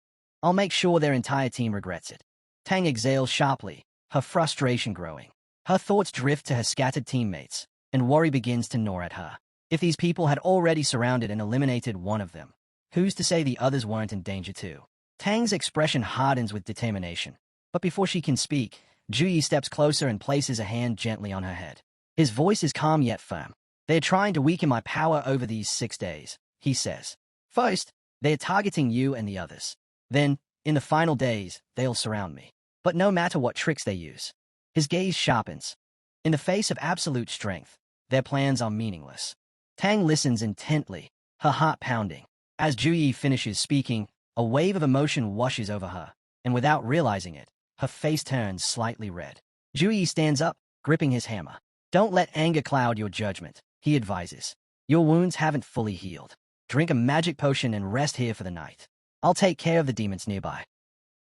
I'll make sure their entire team regrets it. Tang exhales sharply, her frustration growing. Her thoughts drift to her scattered teammates, and worry begins to gnaw at her. If these people had already surrounded and eliminated one of them, Who's to say the others weren't in danger too? Tang's expression hardens with determination. But before she can speak, Juyi steps closer and places a hand gently on her head. His voice is calm yet firm. "They're trying to weaken my power over these 6 days," he says. "First, they're targeting you and the others. Then, in the final days, they'll surround me. But no matter what tricks they use." His gaze sharpens. In the face of absolute strength, their plans are meaningless. Tang listens intently, her heart pounding. As Juyi finishes speaking, a wave of emotion washes over her, and without realizing it, her face turns slightly red. Juyi stands up, gripping his hammer. "Don't let anger cloud your judgment," he advises. "Your wounds haven't fully healed. Drink a magic potion and rest here for the night. I'll take care of the demons nearby."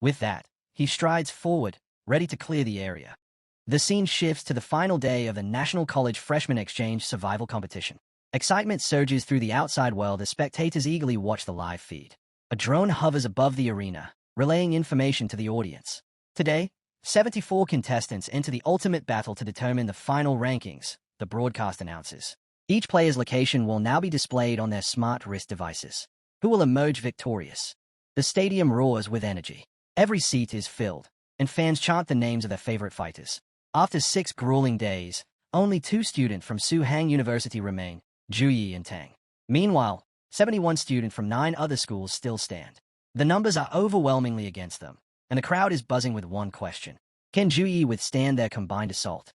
With that, he strides forward, ready to clear the area. The scene shifts to the final day of the National College Freshman Exchange Survival Competition. Excitement surges through the outside world as spectators eagerly watch the live feed. A drone hovers above the arena, relaying information to the audience. Today, 74 contestants enter the ultimate battle to determine the final rankings, the broadcast announces. Each player's location will now be displayed on their smart wrist devices. Who will emerge victorious? The stadium roars with energy. Every seat is filled, and fans chant the names of their favorite fighters. After 6 grueling days, only 2 students from Suhang University remain, Juyi and Tang. Meanwhile, 71 students from 9 other schools still stand. The numbers are overwhelmingly against them, and the crowd is buzzing with one question. Can Juyi withstand their combined assault?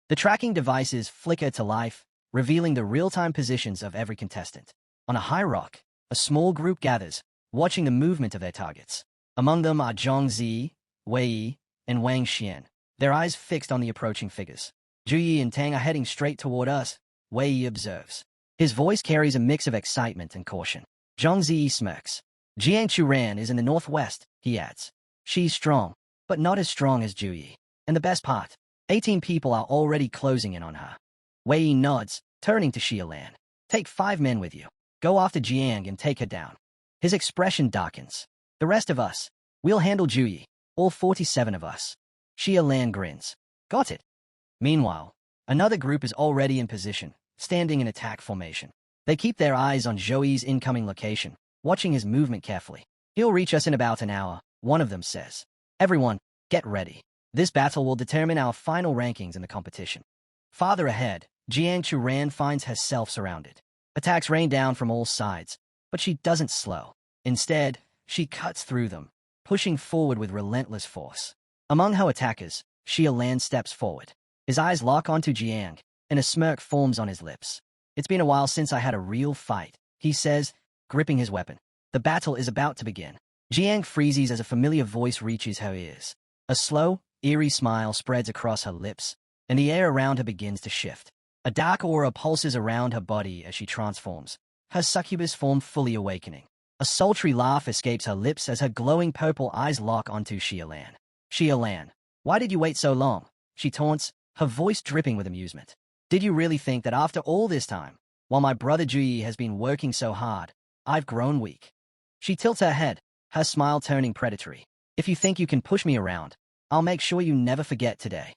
The tracking devices flicker to life, revealing the real-time positions of every contestant. On a high rock, a small group gathers, watching the movement of their targets. Among them are Zhongzi, Wei, and Wang Xian, their eyes fixed on the approaching figures. "Juyi and Tang are heading straight toward us," Wei observes. His voice carries a mix of excitement and caution. Zhongzi smirks. "Jiang Churan is in the northwest," he adds. "She's strong, but not as strong as Juyi. And the best part, 18 people are already closing in on her." Wei nods, turning to Xiaolan. "Take 5 men with you. Go after Jiang and take her down." His expression darkens. "The rest of us, we'll handle Juyi, all 47 of us." Xiaolan grins. "Got it." Meanwhile, another group is already in position, standing in attack formation. They keep their eyes on Zhouyi's incoming location, watching his movement carefully. "He'll reach us in about an hour," one of them says. "Everyone, get ready. This battle will determine our final rankings in the competition." Farther ahead, Jiang Churan finds herself surrounded. Attacks rain down from all sides, but she doesn't slow. Instead, she cuts through them, pushing forward with relentless force. Among her attackers, Xiaolan steps forward. His eyes lock onto Jiang, and a smirk forms on his lips. "It's been a while since I had a real fight," he says, gripping his weapon. The battle is about to begin. Jiang freezes as a familiar voice reaches her ears. A slow, eerie smile spreads across her lips, and the air around her begins to shift. A dark aura pulses around her body as she transforms, her succubus form fully awakening. A sultry laugh escapes her lips as her glowing purple eyes lock onto Xiaolan. "Xiaolan, why did you wait so long?" she taunts, her voice dripping with amusement. "Did you really think that after all this time, while my brother Juyi has been working so hard, I've grown weak?" She tilts her head, her smile turning predatory. "If you think you can push me around, I'll make sure you never forget today."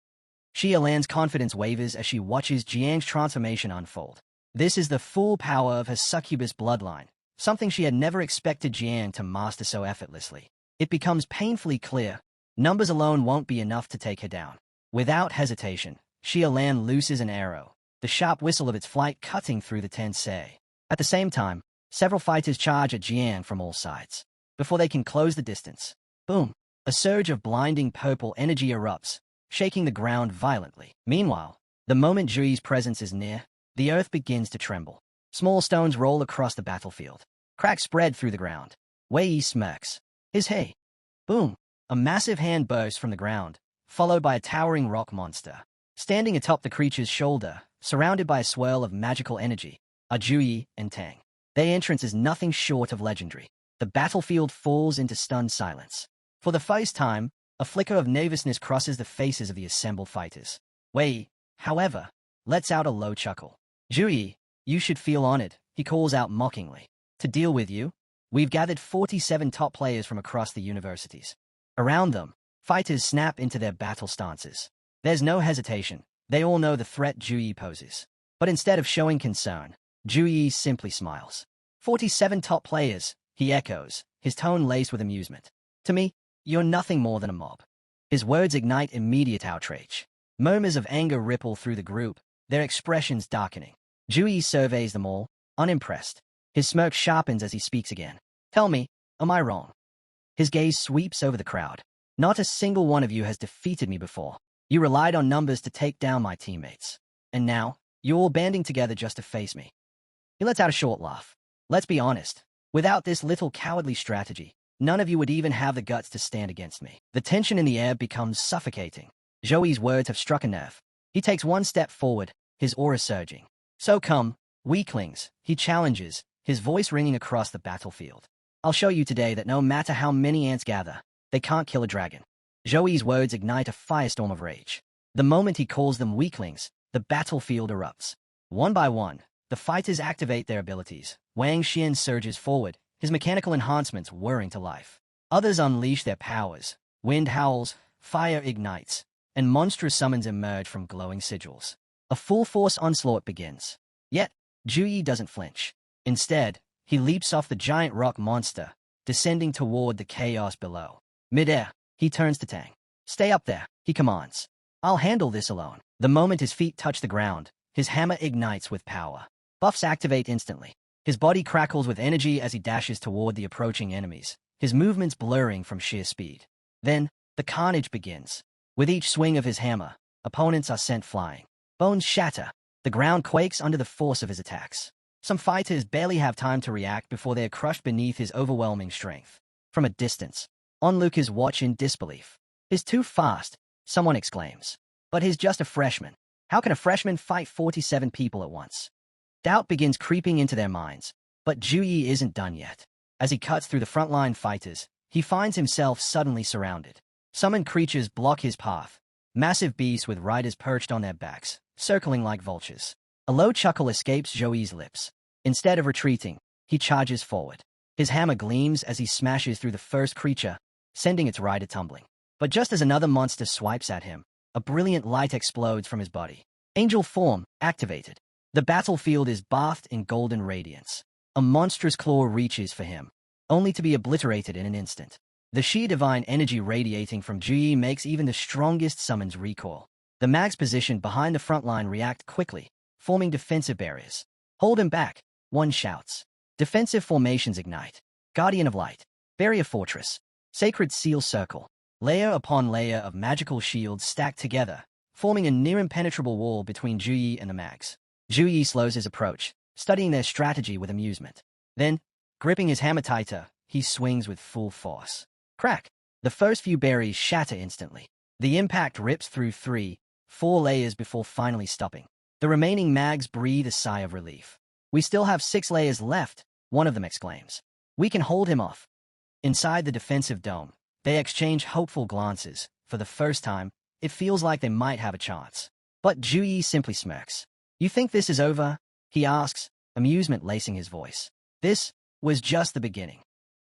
Xiaolan's confidence wavers as she watches Jiang's transformation unfold. This is the full power of her succubus bloodline, something she had never expected Jiang to master so effortlessly. It becomes painfully clear, numbers alone won't be enough to take her down. Without hesitation, Xiaolan looses an arrow, the sharp whistle of its flight cutting through the tense air. At the same time, several fighters charge at Jiang from all sides. Before they can close the distance, boom, a surge of blinding purple energy erupts, shaking the ground violently. Meanwhile, the moment Juyi's presence is near, the earth begins to tremble. Small stones roll across the battlefield. Cracks spread through the ground. Wei smirks. His hey. Boom. A massive hand bursts from the ground, followed by a towering rock monster. Standing atop the creature's shoulder, surrounded by a swirl of magical energy, are Juyi and Tang. Their entrance is nothing short of legendary. The battlefield falls into stunned silence. For the first time, a flicker of nervousness crosses the faces of the assembled fighters. Wei, however, lets out a low chuckle. "Juyi, you should feel honored," he calls out mockingly. "To deal with you, we've gathered 47 top players from across the universities." Around them, fighters snap into their battle stances. There's no hesitation. They all know the threat Juyi poses. But instead of showing concern, Juyi simply smiles. 47 top players, he echoes, his tone laced with amusement. To me, you're nothing more than a mob. His words ignite immediate outrage. Murmurs of anger ripple through the group, their expressions darkening. Jui surveys them all, unimpressed. His smirk sharpens as he speaks again. Tell me, am I wrong? His gaze sweeps over the crowd. Not a single one of you has defeated me before. You relied on numbers to take down my teammates. And now, you're all banding together just to face me. He lets out a short laugh. Let's be honest. Without this little cowardly strategy, none of you would even have the guts to stand against me. The tension in the air becomes suffocating. Joey's words have struck a nerve. He takes one step forward, his aura surging. So come, weaklings, he challenges, his voice ringing across the battlefield. I'll show you today that no matter how many ants gather, they can't kill a dragon. Joey's words ignite a firestorm of rage. The moment he calls them weaklings, the battlefield erupts. One by one, the fighters activate their abilities. Wang Xian surges forward, his mechanical enhancements whirring to life. Others unleash their powers. Wind howls, fire ignites, and monstrous summons emerge from glowing sigils. A full-force onslaught begins. Yet, Juyi doesn't flinch. Instead, he leaps off the giant rock monster, descending toward the chaos below. Mid-air, he turns to Tang. Stay up there, he commands. I'll handle this alone. The moment his feet touch the ground, his hammer ignites with power. Buffs activate instantly. His body crackles with energy as he dashes toward the approaching enemies, his movements blurring from sheer speed. Then, the carnage begins. With each swing of his hammer, opponents are sent flying. Bones shatter. The ground quakes under the force of his attacks. Some fighters barely have time to react before they are crushed beneath his overwhelming strength. From a distance, onlookers watch in disbelief. He's too fast, someone exclaims. But he's just a freshman. How can a freshman fight 47 people at once? Doubt begins creeping into their minds, but Juyi isn't done yet. As he cuts through the frontline fighters, he finds himself suddenly surrounded. Summoned creatures block his path. Massive beasts with riders perched on their backs, circling like vultures. A low chuckle escapes Joey's lips. Instead of retreating, he charges forward. His hammer gleams as he smashes through the first creature, sending its rider tumbling. But just as another monster swipes at him, a brilliant light explodes from his body. Angel form activated. The battlefield is bathed in golden radiance. A monstrous claw reaches for him, only to be obliterated in an instant. The sheer divine energy radiating from Juyi makes even the strongest summons recoil. The mags positioned behind the front line react quickly, forming defensive barriers. Hold him back, one shouts. Defensive formations ignite. Guardian of Light, Barrier Fortress, Sacred Seal Circle. Layer upon layer of magical shields stacked together, forming a near-impenetrable wall between Juyi and the mags. Juyi slows his approach, studying their strategy with amusement. Then, gripping his hammer tighter, he swings with full force. Crack! The first few berries shatter instantly. The impact rips through 3, 4 layers before finally stopping. The remaining mags breathe a sigh of relief. We still have 6 layers left, one of them exclaims. We can hold him off. Inside the defensive dome, they exchange hopeful glances. For the first time, it feels like they might have a chance. But Juyi simply smirks. You think this is over? He asks, amusement lacing his voice. This was just the beginning.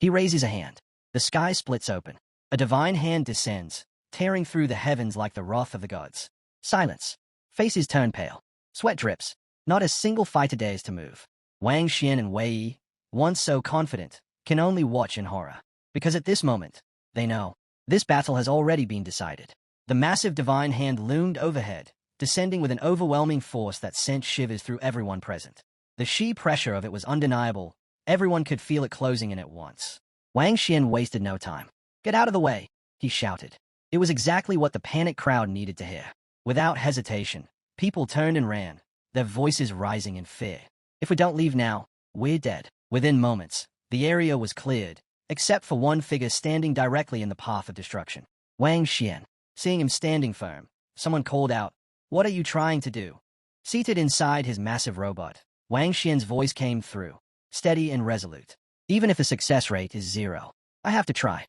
He raises a hand. The sky splits open. A divine hand descends, tearing through the heavens like the wrath of the gods. Silence. Faces turn pale. Sweat drips. Not a single fighter dares to move. Wang Xian and Wei Yi, once so confident, can only watch in horror. Because at this moment, they know, this battle has already been decided. The massive divine hand loomed overhead, descending with an overwhelming force that sent shivers through everyone present. The sheer pressure of it was undeniable. Everyone could feel it closing in at once. Wang Xian wasted no time. Get out of the way, he shouted. It was exactly what the panicked crowd needed to hear. Without hesitation, people turned and ran, their voices rising in fear. If we don't leave now, we're dead. Within moments, the area was cleared, except for one figure standing directly in the path of destruction. Wang Xian. Seeing him standing firm, someone called out, "What are you trying to do?" Seated inside his massive robot, Wang Xian's voice came through, steady and resolute. Even if the success rate is 0, I have to try.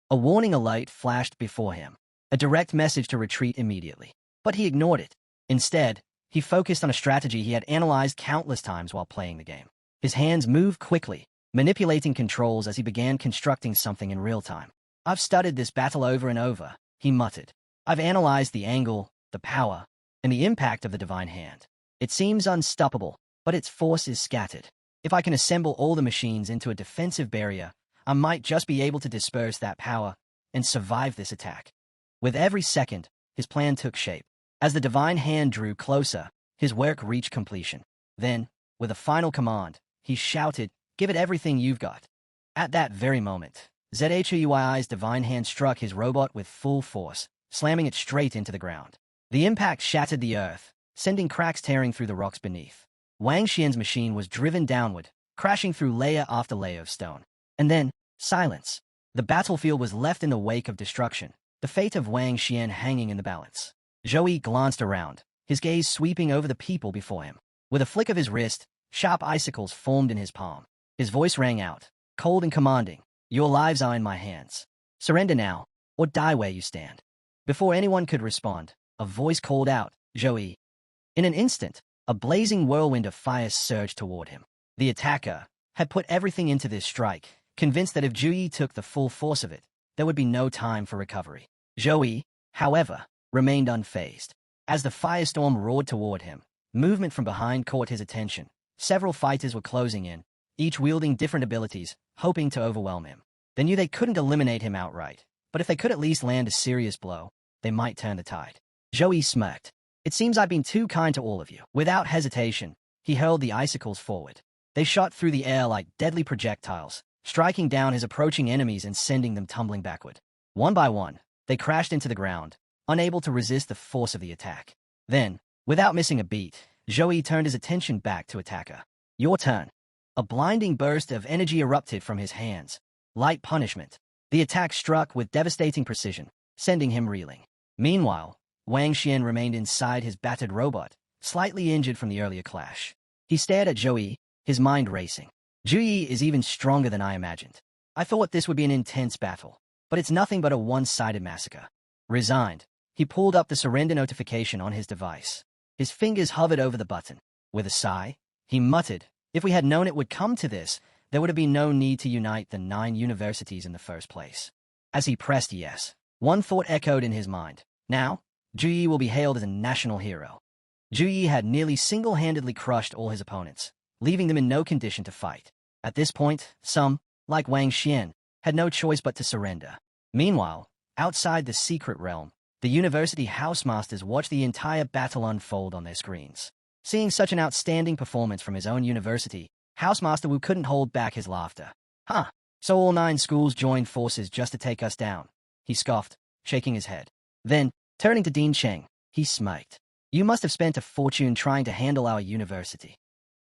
A warning alert flashed before him, a direct message to retreat immediately. But he ignored it. Instead, he focused on a strategy he had analyzed countless times while playing the game. His hands moved quickly, manipulating controls as he began constructing something in real time. I've studied this battle over and over, he muttered. I've analyzed the angle, the power, and the impact of the divine hand. It seems unstoppable, but its force is scattered. If I can assemble all the machines into a defensive barrier, I might just be able to disperse that power and survive this attack. With every second, his plan took shape. As the divine hand drew closer, his work reached completion. Then, with a final command, he shouted, "Give it everything you've got." At that very moment, Zhui's divine hand struck his robot with full force, slamming it straight into the ground. The impact shattered the earth, sending cracks tearing through the rocks beneath. Wang Xian's machine was driven downward, crashing through layer after layer of stone. And then, silence. The battlefield was left in the wake of destruction, the fate of Wang Xian hanging in the balance. Zhui glanced around, his gaze sweeping over the people before him. With a flick of his wrist, sharp icicles formed in his palm. His voice rang out, cold and commanding, "Your lives are in my hands. Surrender now, or die where you stand." Before anyone could respond, a voice called out, "Zhui." In an instant, a blazing whirlwind of fire surged toward him. The attacker had put everything into this strike, convinced that if Zhui took the full force of it, there would be no time for recovery. Zhui, however, remained unfazed. As the firestorm roared toward him, movement from behind caught his attention. Several fighters were closing in, each wielding different abilities, hoping to overwhelm him. They knew they couldn't eliminate him outright, but if they could at least land a serious blow, they might turn the tide. Zhui smirked. "It seems I've been too kind to all of you." Without hesitation, he hurled the icicles forward. They shot through the air like deadly projectiles, striking down his approaching enemies and sending them tumbling backward. One by one, they crashed into the ground, unable to resist the force of the attack. Then, without missing a beat, Zhui turned his attention back to attacker. "Your turn." A blinding burst of energy erupted from his hands. Light punishment. The attack struck with devastating precision, sending him reeling. Meanwhile, Wang Xian remained inside his battered robot, slightly injured from the earlier clash. He stared at Zhui, his mind racing. "Zhui is even stronger than I imagined. I thought this would be an intense battle, but it's nothing but a one-sided massacre." Resigned, he pulled up the surrender notification on his device. His fingers hovered over the button. With a sigh, he muttered, "If we had known it would come to this, there would have been no need to unite the 9 universities in the first place." As he pressed yes, one thought echoed in his mind. Now, Zhui will be hailed as a national hero. Zhui had nearly single-handedly crushed all his opponents, leaving them in no condition to fight. At this point, some, like Wang Xian, had no choice but to surrender. Meanwhile, outside the secret realm, the university housemasters watched the entire battle unfold on their screens. Seeing such an outstanding performance from his own university, Housemaster Wu couldn't hold back his laughter. "Huh, so all 9 schools joined forces just to take us down," he scoffed, shaking his head. Then, turning to Dean Cheng, he smirked. "You must have spent a fortune trying to handle our university."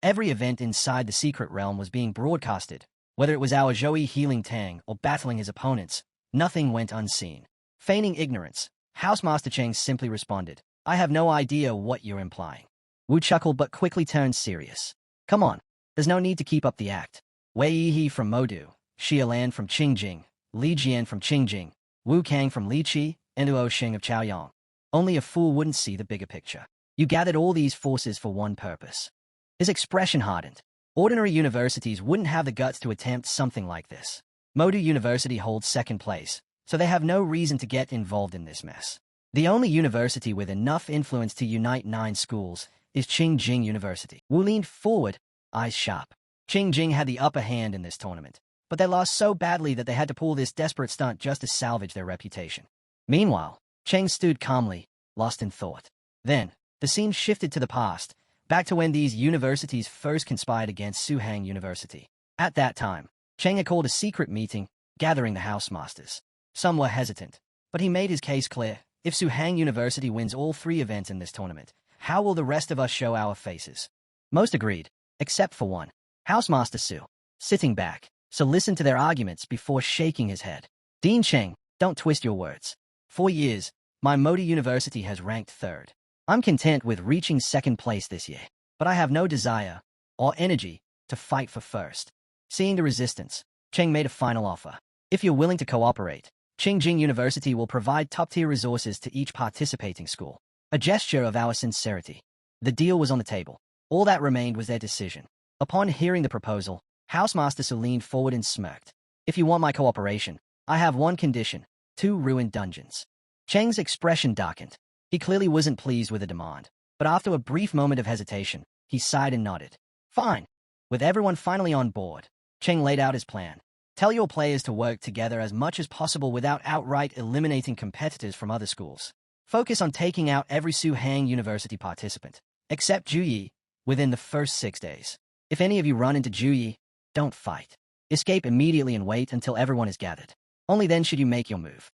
Every event inside the secret realm was being broadcasted. Whether it was our Zhui healing Tang or battling his opponents, nothing went unseen. Feigning ignorance, Housemaster Cheng simply responded, "I have no idea what you're implying." Wu chuckled but quickly turned serious. "Come on, there's no need to keep up the act. Wei Yihe from Modu, Xia Lan from Qingjing, Li Jian from Qingjing, Wu Kang from Liqi, and Luo Xing of Chaoyang. Only a fool wouldn't see the bigger picture. You gathered all these forces for one purpose." His expression hardened. Ordinary universities wouldn't have the guts to attempt something like this. Modu University holds second place, so they have no reason to get involved in this mess. The only university with enough influence to unite 9 schools is Qingjing University. Wu leaned forward, eyes sharp. Qingjing had the upper hand in this tournament, but they lost so badly that they had to pull this desperate stunt just to salvage their reputation. Meanwhile, Cheng stood calmly, lost in thought. Then, the scene shifted to the past, back to when these universities first conspired against Suhang University. At that time, Cheng had called a secret meeting, gathering the housemasters. Some were hesitant, but he made his case clear. If Suhang University wins all 3 events in this tournament, how will the rest of us show our faces? Most agreed, except for one. Housemaster Su, sitting back, so listened to their arguments before shaking his head. "Dean Cheng, don't twist your words. For years, my Modu University has ranked 3rd. I'm content with reaching 2nd place this year, but I have no desire or energy to fight for 1st. Seeing the resistance, Cheng made a final offer. "If you're willing to cooperate, Qingjing University will provide top-tier resources to each participating school. A gesture of our sincerity." The deal was on the table. All that remained was their decision. Upon hearing the proposal, Housemaster Su leaned forward and smirked. "If you want my cooperation, I have one condition: 2 ruined dungeons." Cheng's expression darkened. He clearly wasn't pleased with the demand, but after a brief moment of hesitation, he sighed and nodded. "Fine. With everyone finally on board, Cheng laid out his plan. Tell your players to work together as much as possible without outright eliminating competitors from other schools. Focus on taking out every Suhang University participant, except Juyi, within the first 6 days. If any of you run into Juyi, don't fight. Escape immediately and wait until everyone is gathered. Only then should you make your move.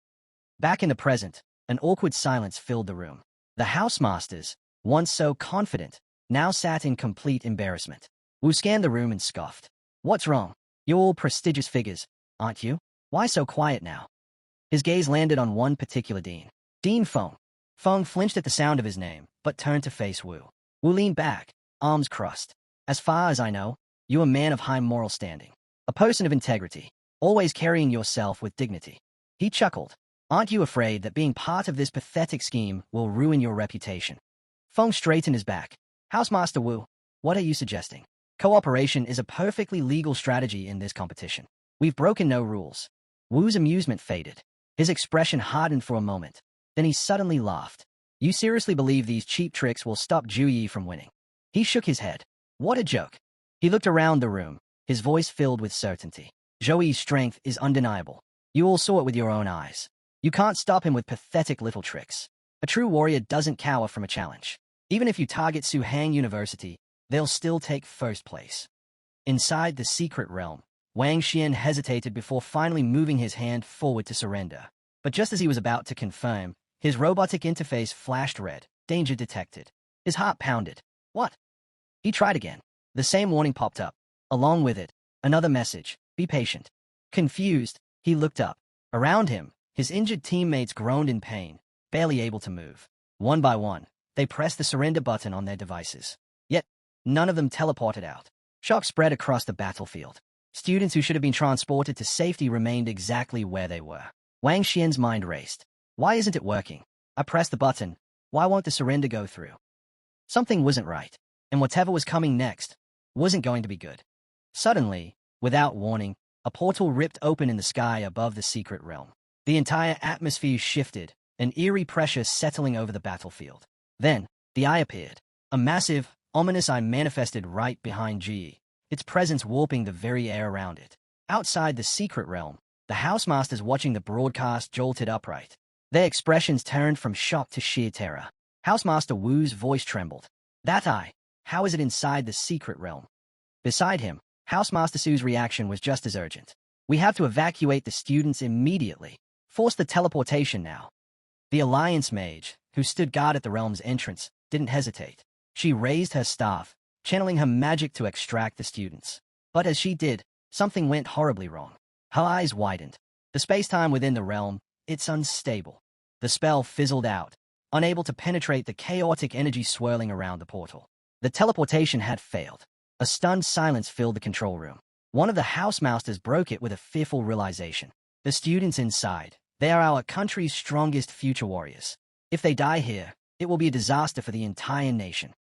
Back in the present, an awkward silence filled the room. The housemasters, once so confident, now sat in complete embarrassment. Wu scanned the room and scoffed. What's wrong? You're all prestigious figures, aren't you? Why so quiet now? His gaze landed on one particular dean. Dean Feng. Feng flinched at the sound of his name, but turned to face Wu. Wu leaned back, arms crossed. As far as I know, you're a man of high moral standing. A person of integrity, always carrying yourself with dignity. He chuckled. Aren't you afraid that being part of this pathetic scheme will ruin your reputation? Feng straightened his back. Housemaster Wu, what are you suggesting? Cooperation is a perfectly legal strategy in this competition. We've broken no rules. Wu's amusement faded. His expression hardened for a moment. Then he suddenly laughed. You seriously believe these cheap tricks will stop Juyi from winning? He shook his head. What a joke. He looked around the room, his voice filled with certainty. Zhouyi's strength is undeniable. You all saw it with your own eyes. You can't stop him with pathetic little tricks. A true warrior doesn't cower from a challenge. Even if you target Suhang University, they'll still take first place. Inside the secret realm, Wang Xian hesitated before finally moving his hand forward to surrender. But just as he was about to confirm, his robotic interface flashed red. Danger detected. His heart pounded. What? He tried again. The same warning popped up. Along with it, another message. Be patient. Confused, he looked up. Around him, his injured teammates groaned in pain, barely able to move. One by one, they pressed the surrender button on their devices. Yet, none of them teleported out. Shock spread across the battlefield. Students who should have been transported to safety remained exactly where they were. Wang Xian's mind raced. Why isn't it working? I pressed the button. Why won't the surrender go through? Something wasn't right, and whatever was coming next wasn't going to be good. Suddenly, without warning, a portal ripped open in the sky above the secret realm. The entire atmosphere shifted, an eerie pressure settling over the battlefield. Then, the eye appeared. A massive, ominous eye manifested right behind Ji, its presence warping the very air around it. Outside the secret realm, the housemasters watching the broadcast jolted upright. Their expressions turned from shock to sheer terror. Housemaster Wu's voice trembled. That eye, how is it inside the secret realm? Beside him, Housemaster Su's reaction was just as urgent. We have to evacuate the students immediately. Force the teleportation now. The Alliance Mage, who stood guard at the realm's entrance, didn't hesitate. She raised her staff, channeling her magic to extract the students. But as she did, something went horribly wrong. Her eyes widened. The space-time within the realm, it's unstable. The spell fizzled out, unable to penetrate the chaotic energy swirling around the portal. The teleportation had failed. A stunned silence filled the control room. One of the housemasters broke it with a fearful realization. The students inside, they are our country's strongest future warriors. If they die here, it will be a disaster for the entire nation.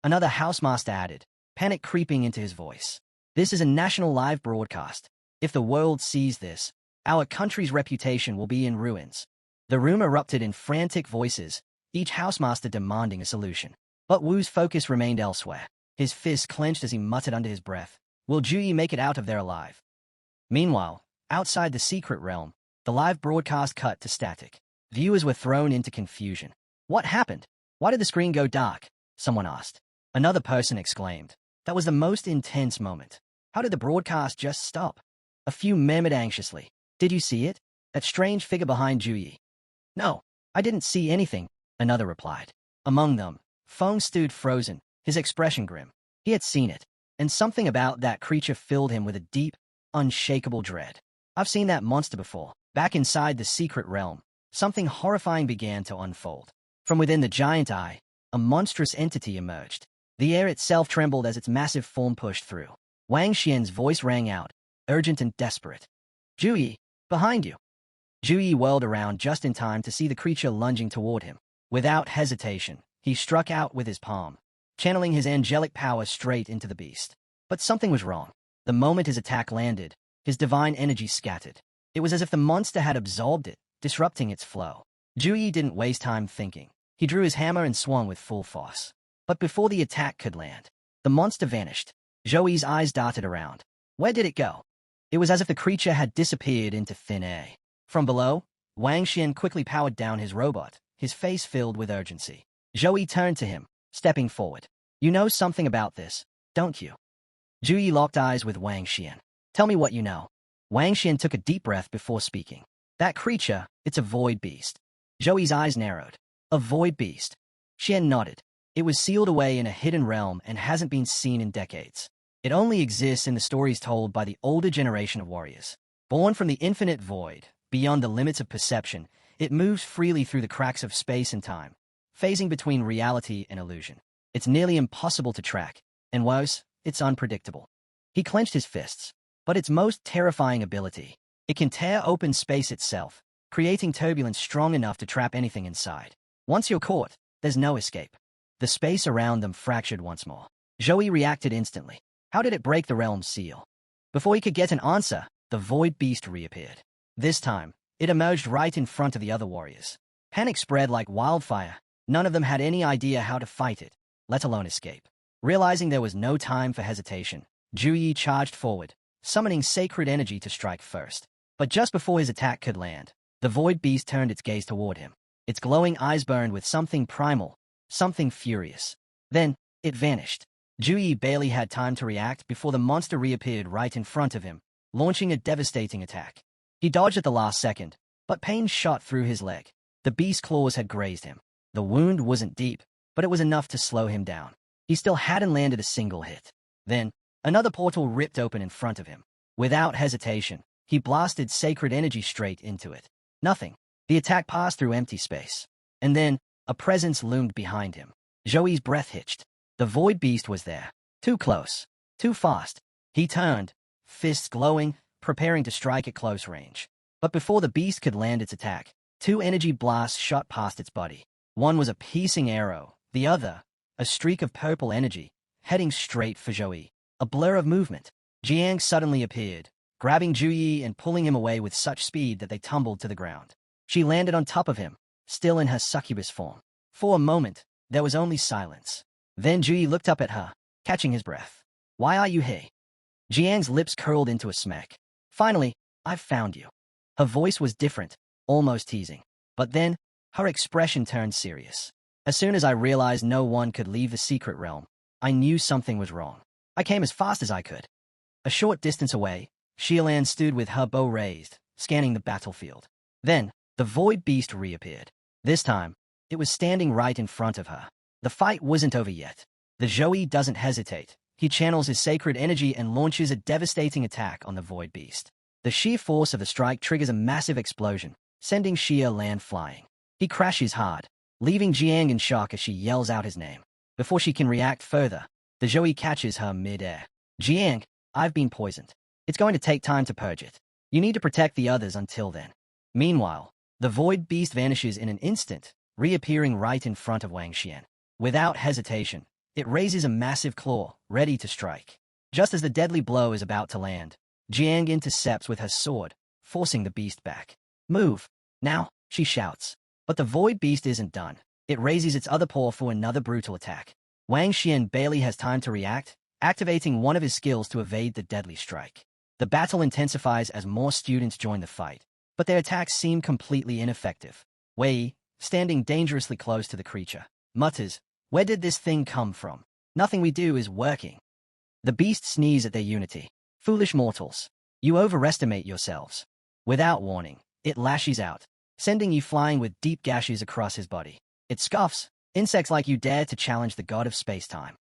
Another housemaster added, panic creeping into his voice. This is a national live broadcast. If the world sees this, our country's reputation will be in ruins. The room erupted in frantic voices, each housemaster demanding a solution. But Wu's focus remained elsewhere. His fist clenched as he muttered under his breath, will Juyi make it out of there alive? Meanwhile, outside the secret realm, the live broadcast cut to static. Viewers were thrown into confusion. What happened? Why did the screen go dark? Someone asked. Another person exclaimed. That was the most intense moment. How did the broadcast just stop? A few murmured anxiously. Did you see it? That strange figure behind Juyi? No, I didn't see anything, another replied. Among them, Feng stood frozen, his expression grim. He had seen it, and something about that creature filled him with a deep, unshakable dread. I've seen that monster before. Back inside the secret realm, something horrifying began to unfold. From within the giant eye, a monstrous entity emerged. The air itself trembled as its massive form pushed through. Wang Xian's voice rang out, urgent and desperate. Juyi, behind you. Juyi whirled around just in time to see the creature lunging toward him. Without hesitation, he struck out with his palm, channeling his angelic power straight into the beast. But something was wrong. The moment his attack landed, his divine energy scattered. It was as if the monster had absorbed it, disrupting its flow. Juyi didn't waste time thinking. He drew his hammer and swung with full force. But before the attack could land, the monster vanished. Zoe's eyes darted around. Where did it go? It was as if the creature had disappeared into thin air. From below, Wang Xian quickly powered down his robot, his face filled with urgency. Zoe turned to him, stepping forward. You know something about this, don't you? Zhu locked eyes with Wang Xian. Tell me what you know. Wang Xian took a deep breath before speaking. That creature, it's a void beast. Zoe's eyes narrowed. A void beast. Xian nodded. It was sealed away in a hidden realm and hasn't been seen in decades. It only exists in the stories told by the older generation of warriors. Born from the infinite void, beyond the limits of perception, it moves freely through the cracks of space and time, phasing between reality and illusion. It's nearly impossible to track, and worse, it's unpredictable. He clenched his fists. But its most terrifying ability, it can tear open space itself, creating turbulence strong enough to trap anything inside. Once you're caught, there's no escape. The space around them fractured once more. Zoe reacted instantly. How did it break the realm's seal? Before he could get an answer, the void beast reappeared. This time, it emerged right in front of the other warriors. Panic spread like wildfire. None of them had any idea how to fight it, let alone escape. Realizing there was no time for hesitation, Zhu charged forward, summoning sacred energy to strike first. But just before his attack could land, the void beast turned its gaze toward him. Its glowing eyes burned with something primal, something furious. Then, it vanished. Zhu barely had time to react before the monster reappeared right in front of him, launching a devastating attack. He dodged at the last second, but pain shot through his leg. The beast's claws had grazed him. The wound wasn't deep, but it was enough to slow him down. He still hadn't landed a single hit. Then, another portal ripped open in front of him. Without hesitation, he blasted sacred energy straight into it. Nothing. The attack passed through empty space. And then, a presence loomed behind him. Zoe's breath hitched. The void beast was there. Too close. Too fast. He turned, fists glowing, preparing to strike at close range. But before the beast could land its attack, two energy blasts shot past its body. One was a piercing arrow, the other, a streak of purple energy, heading straight for Zoe. A blur of movement. Jiang suddenly appeared, grabbing Zhu and pulling him away with such speed that they tumbled to the ground. She landed on top of him, still in her succubus form. For a moment, there was only silence. Then Zhu looked up at her, catching his breath. Why are you here? Jiang's lips curled into a smack. Finally, I've found you. Her voice was different, almost teasing. But then, her expression turned serious. As soon as I realized no one could leave the secret realm, I knew something was wrong. I came as fast as I could. A short distance away, Xiaolan stood with her bow raised, scanning the battlefield. Then, the void beast reappeared. This time, it was standing right in front of her. The fight wasn't over yet. The Zoe doesn't hesitate. He channels his sacred energy and launches a devastating attack on the void beast. The sheer force of the strike triggers a massive explosion, sending Xiaolan flying. He crashes hard, leaving Jiang in shock as she yells out his name. Before she can react further, the Zoe catches her mid-air. Jiang, I've been poisoned. It's going to take time to purge it. You need to protect the others until then. Meanwhile, the void beast vanishes in an instant, reappearing right in front of Wang Xian. Without hesitation, it raises a massive claw, ready to strike. Just as the deadly blow is about to land, Jiang intercepts with her sword, forcing the beast back. Move! Now, she shouts. But the void beast isn't done. It raises its other paw for another brutal attack. Wang Xian barely has time to react, activating one of his skills to evade the deadly strike. The battle intensifies as more students join the fight, but their attacks seem completely ineffective. Wei, standing dangerously close to the creature, mutters, "Where did this thing come from? Nothing we do is working." The beast sneers at their unity. "Foolish mortals, you overestimate yourselves." Without warning, it lashes out, sending you flying with deep gashes across his body. It scoffs, "Insects like you dare to challenge the god of space-time."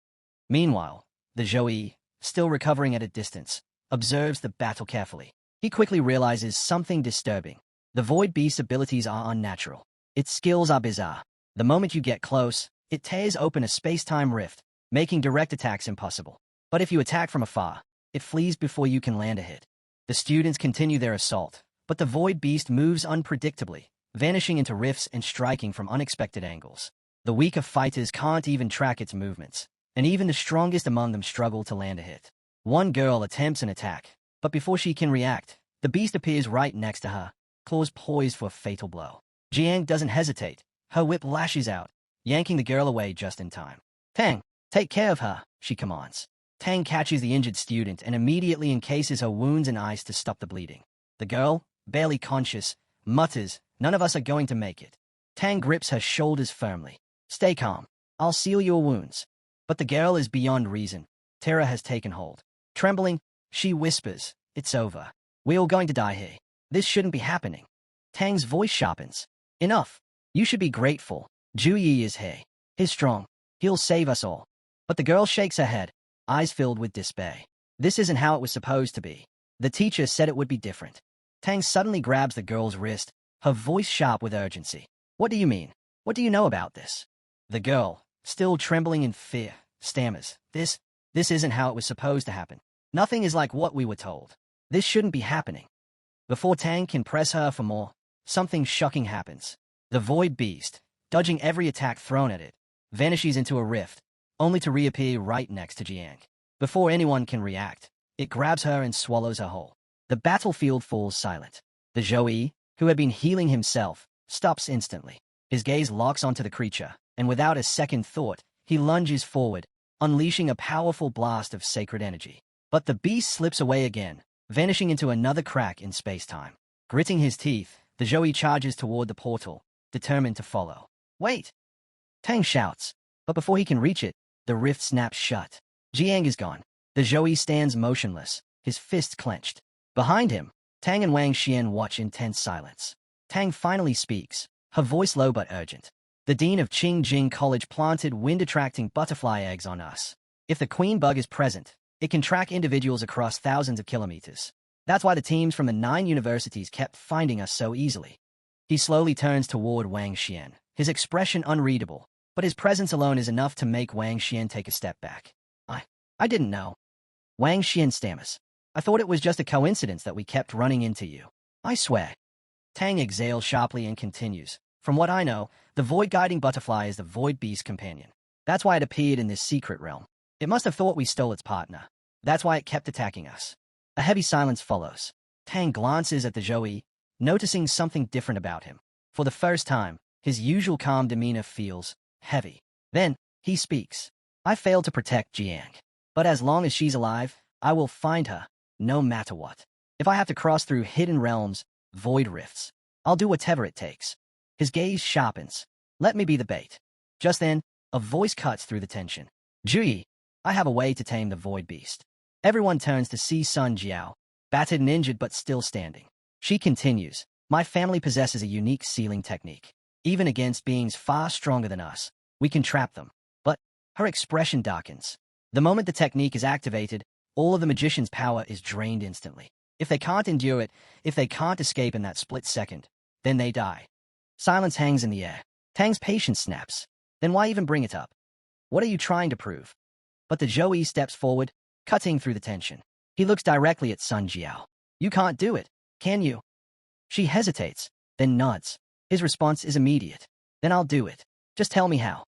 Meanwhile, the Zhou, still recovering at a distance, observes the battle carefully. He quickly realizes something disturbing. The void beast's abilities are unnatural. Its skills are bizarre. The moment you get close, it tears open a space-time rift, making direct attacks impossible. But if you attack from afar, it flees before you can land a hit. The students continue their assault, but the void beast moves unpredictably, vanishing into rifts and striking from unexpected angles. The weaker fighters can't even track its movements, and even the strongest among them struggle to land a hit. One girl attempts an attack, but before she can react, the beast appears right next to her, claws poised for a fatal blow. Jiang doesn't hesitate. Her whip lashes out, yanking the girl away just in time. "Tang, take care of her," she commands. Tang catches the injured student and immediately encases her wounds and eyes to stop the bleeding. The girl, barely conscious, mutters, "None of us are going to make it." Tang grips her shoulders firmly. "Stay calm. I'll seal your wounds." But the girl is beyond reason. Terror has taken hold. Trembling, she whispers, "It's over. We're all going to die here. This shouldn't be happening." Tang's voice sharpens. "Enough. You should be grateful. Ju Yi is here. He's strong. He'll save us all." But the girl shakes her head, eyes filled with despair. "This isn't how it was supposed to be. The teacher said it would be different." Tang suddenly grabs the girl's wrist, her voice sharp with urgency. "What do you mean? What do you know about this?" The girl, still trembling in fear, stammers, This isn't how it was supposed to happen. Nothing is like what we were told. This shouldn't be happening." Before Tang can press her for more, something shocking happens. The Void Beast, dodging every attack thrown at it, vanishes into a rift, only to reappear right next to Jiang. Before anyone can react, it grabs her and swallows her whole. The battlefield falls silent. The Zhou, who had been healing himself, stops instantly. His gaze locks onto the creature, and without a second thought, he lunges forward, unleashing a powerful blast of sacred energy. But the beast slips away again, vanishing into another crack in space-time. Gritting his teeth, the Zhou charges toward the portal, determined to follow. "Wait!" Tang shouts, but before he can reach it, the rift snaps shut. Jiang is gone. The Zhou stands motionless, his fists clenched. Behind him, Tang and Wang Xian watch in tense silence. Tang finally speaks, her voice low but urgent. "The dean of Qingjing College planted wind-attracting butterfly eggs on us. If the queen bug is present, it can track individuals across thousands of kilometers. That's why the teams from the 9 universities kept finding us so easily." He slowly turns toward Wang Xian, his expression unreadable, but his presence alone is enough to make Wang Xian take a step back. I didn't know." Wang Xian stammers. "I thought it was just a coincidence that we kept running into you. I swear." Tang exhales sharply and continues. "From what I know, the void-guiding butterfly is the Void Beast companion. That's why it appeared in this secret realm. It must have thought we stole its partner. That's why it kept attacking us." A heavy silence follows. Tang glances at the Zhou, noticing something different about him. For the first time, his usual calm demeanor feels heavy. Then, he speaks. "I failed to protect Jiang. But as long as she's alive, I will find her, no matter what. If I have to cross through hidden realms, void rifts, I'll do whatever it takes." His gaze sharpens. "Let me be the bait." Just then, a voice cuts through the tension. "Juyi, I have a way to tame the Void Beast." Everyone turns to see Sun Jiao, battered and injured but still standing. She continues, "My family possesses a unique sealing technique. Even against beings far stronger than us, we can trap them." But her expression darkens. The moment the technique is activated, all of the magician's power is drained instantly. If they can't endure it, if they can't escape in that split second, then they die. Silence hangs in the air. Tang's patience snaps. "Then why even bring it up? What are you trying to prove?" But the Zhou steps forward, cutting through the tension. He looks directly at Sun Jiao. "You can't do it, can you?" She hesitates, then nods. His response is immediate. "Then I'll do it. Just tell me how."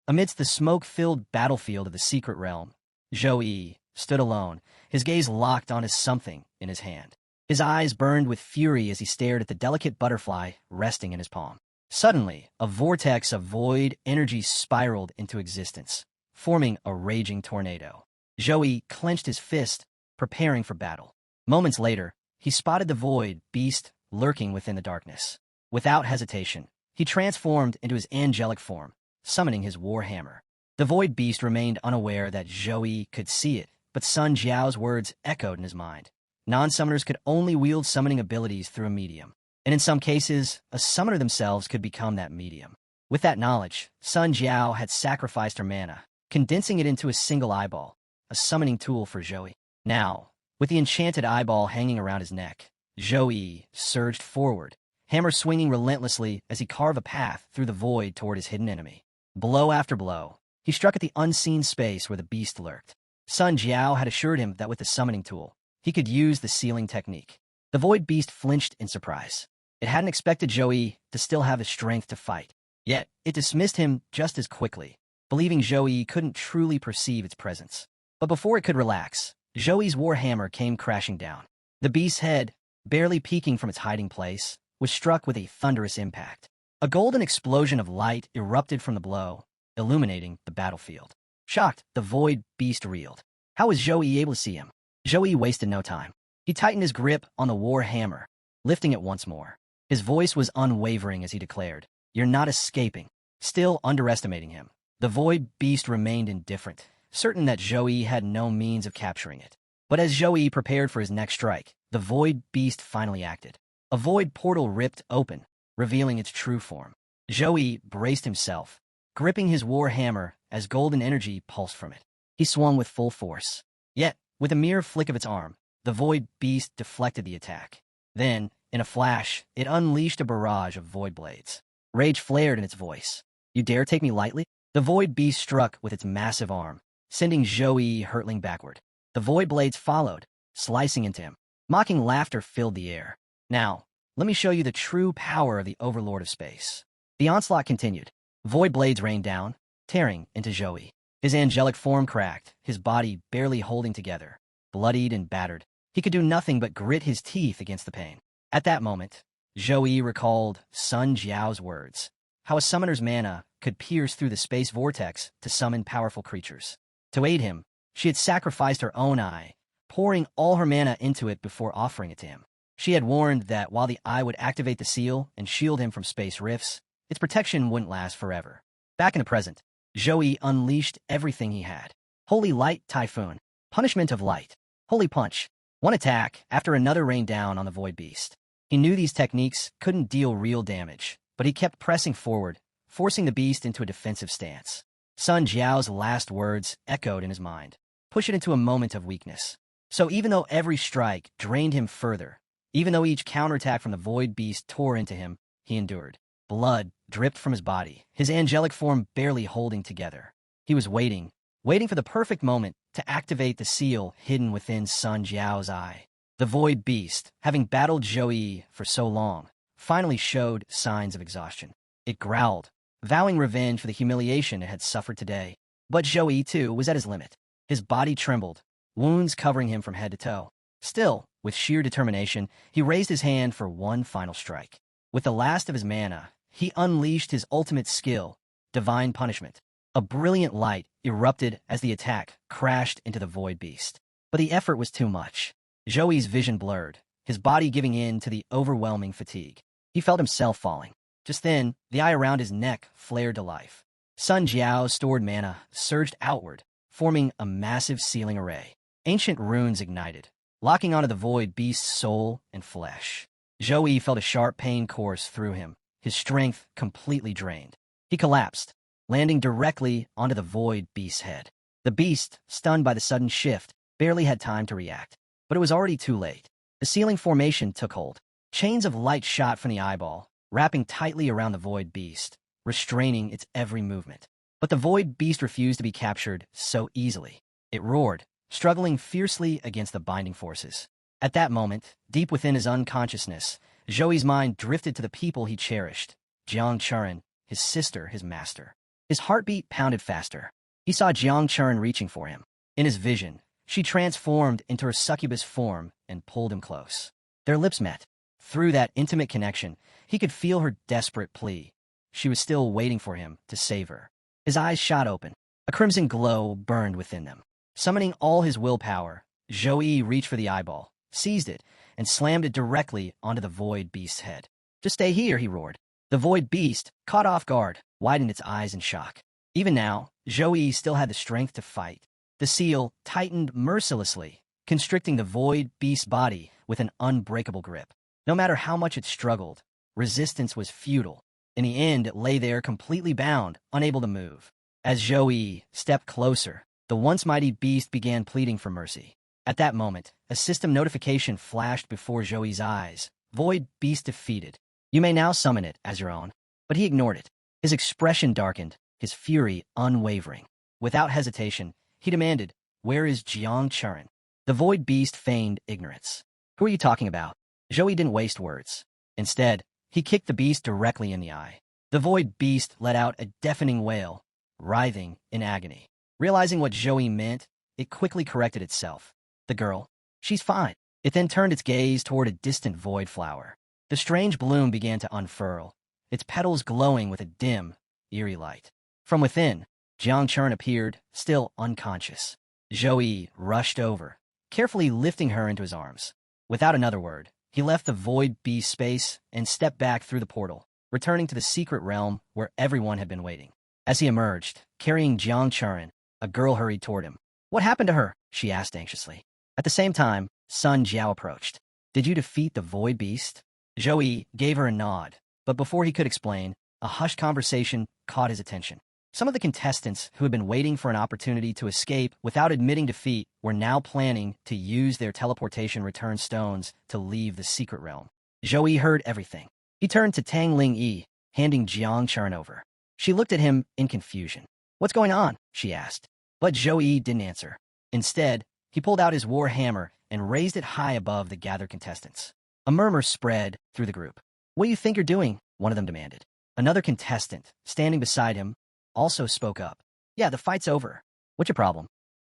Amidst the smoke-filled battlefield of the secret realm, Zhou stood alone, his gaze locked on something in his hand. His eyes burned with fury as he stared at the delicate butterfly resting in his palm. Suddenly, a vortex of void energy spiraled into existence, forming a raging tornado. Zhou clenched his fist, preparing for battle. Moments later, he spotted the Void Beast lurking within the darkness. Without hesitation, he transformed into his angelic form, summoning his war hammer. The Void Beast remained unaware that Zhou could see it, but Sun Jiao's words echoed in his mind. Non-summoners could only wield summoning abilities through a medium, and in some cases, a summoner themselves could become that medium. With that knowledge, Sun Jiao had sacrificed her mana, condensing it into a single eyeball, a summoning tool for Zhou. Now, with the enchanted eyeball hanging around his neck, Zhou surged forward, hammer swinging relentlessly as he carved a path through the void toward his hidden enemy. Blow after blow, he struck at the unseen space where the beast lurked. Sun Jiao had assured him that with the summoning tool, he could use the sealing technique. The Void Beast flinched in surprise. It hadn't expected Zhou to still have the strength to fight. Yet, it dismissed him just as quickly, believing Zhou couldn't truly perceive its presence. But before it could relax, Zhou's warhammer came crashing down. The beast's head, barely peeking from its hiding place, was struck with a thunderous impact. A golden explosion of light erupted from the blow, illuminating the battlefield. Shocked, the Void Beast reeled. How was Zhou able to see him? Zhou wasted no time. He tightened his grip on the war hammer, lifting it once more. His voice was unwavering as he declared, "You're not escaping." Still underestimating him, the void beast remained indifferent, certain that Zhou had no means of capturing it. But as Zhou prepared for his next strike, the void beast finally acted. A void portal ripped open, revealing its true form. Zhou braced himself, gripping his war hammer as golden energy pulsed from it. He swung with full force. Yet, with a mere flick of its arm, the void beast deflected the attack. Then, in a flash, it unleashed a barrage of void blades. Rage flared in its voice. "You dare take me lightly?" The void beast struck with its massive arm, sending Zhou hurtling backward. The void blades followed, slicing into him. Mocking laughter filled the air. "Now, let me show you the true power of the Overlord of Space." The onslaught continued. Void blades rained down, tearing into Zhou. His angelic form cracked, his body barely holding together. Bloodied and battered, he could do nothing but grit his teeth against the pain. At that moment, Zhou recalled Sun Jiao's words, how a summoner's mana could pierce through the space vortex to summon powerful creatures. To aid him, she had sacrificed her own eye, pouring all her mana into it before offering it to him. She had warned that while the eye would activate the seal and shield him from space rifts, its protection wouldn't last forever. Back in the present, Zhou unleashed everything he had. Holy Light Typhoon, Punishment of Light, Holy Punch. One attack after another rained down on the Void Beast. He knew these techniques couldn't deal real damage, but he kept pressing forward, forcing the beast into a defensive stance. Sun Jiao's last words echoed in his mind. Push it into a moment of weakness. So even though every strike drained him further, even though each counterattack from the Void Beast tore into him, he endured. Blood dripped from his body, his angelic form barely holding together. He was waiting for the perfect moment to activate the seal hidden within Sun Jiao's eye. The Void Beast, having battled Zhou for so long, finally showed signs of exhaustion. It growled, vowing revenge for the humiliation it had suffered today. But Zhou, too, was at his limit. His body trembled, wounds covering him from head to toe. Still, with sheer determination, he raised his hand for one final strike. With the last of his mana, he unleashed his ultimate skill, Divine Punishment. A brilliant light erupted as the attack crashed into the Void Beast. But the effort was too much. Zhou's vision blurred, his body giving in to the overwhelming fatigue. He felt himself falling. Just then, the eye around his neck flared to life. Sun Jiao's stored mana surged outward, forming a massive sealing array. Ancient runes ignited, locking onto the Void Beast's soul and flesh. Zhou felt a sharp pain course through him, his strength completely drained. He collapsed, landing directly onto the Void Beast's head. The beast, stunned by the sudden shift, barely had time to react. But it was already too late. The sealing formation took hold. Chains of light shot from the eyeball, wrapping tightly around the Void Beast, restraining its every movement. But the Void Beast refused to be captured so easily. It roared, struggling fiercely against the binding forces. At that moment, deep within his unconsciousness, Zhou's mind drifted to the people he cherished, Jiang Churen, his sister, his master. His heartbeat pounded faster. He saw Jiang Churen reaching for him. In his vision, she transformed into her succubus form and pulled him close. Their lips met. Through that intimate connection, he could feel her desperate plea. She was still waiting for him to save her. His eyes shot open. A crimson glow burned within them. Summoning all his willpower, Zhou reached for the eyeball, seized it, and slammed it directly onto the Void Beast's head. "Just stay here," he roared. The Void Beast, caught off guard, widened its eyes in shock. Even now, Zhou still had the strength to fight. The seal tightened mercilessly, constricting the Void Beast's body with an unbreakable grip. No matter how much it struggled, resistance was futile. In the end, it lay there completely bound, unable to move. As Zhou stepped closer, the once mighty beast began pleading for mercy. At that moment, a system notification flashed before Zhou's eyes. "Void Beast defeated. You may now summon it as your own." But he ignored it. His expression darkened, his fury unwavering. Without hesitation, he demanded, "Where is Jiang Churen?" The Void Beast feigned ignorance. "Who are you talking about?" Zhou didn't waste words. Instead, he kicked the beast directly in the eye. The Void Beast let out a deafening wail, writhing in agony. Realizing what Zhou meant, it quickly corrected itself. "The girl, she's fine." It then turned its gaze toward a distant void flower. The strange bloom began to unfurl, its petals glowing with a dim, eerie light. From within, Jiang Churen appeared, still unconscious. Joey rushed over, carefully lifting her into his arms. Without another word, he left the void beast space and stepped back through the portal, returning to the secret realm where everyone had been waiting. As he emerged, carrying Jiang Churin, a girl hurried toward him. "What happened to her?" she asked anxiously. At the same time, Sun Jiao approached. "Did you defeat the void beast?" Joey gave her a nod, but before he could explain, a hushed conversation caught his attention. Some of the contestants who had been waiting for an opportunity to escape without admitting defeat were now planning to use their teleportation return stones to leave the secret realm. Joey heard everything. He turned to Tang Ling Yi, handing Jiang Churin over. She looked at him in confusion. "What's going on?" she asked. But Joey didn't answer. Instead, he pulled out his war hammer and raised it high above the gathered contestants. A murmur spread through the group. "What do you think you're doing?" one of them demanded. Another contestant, standing beside him, also spoke up. "Yeah, the fight's over. What's your problem?"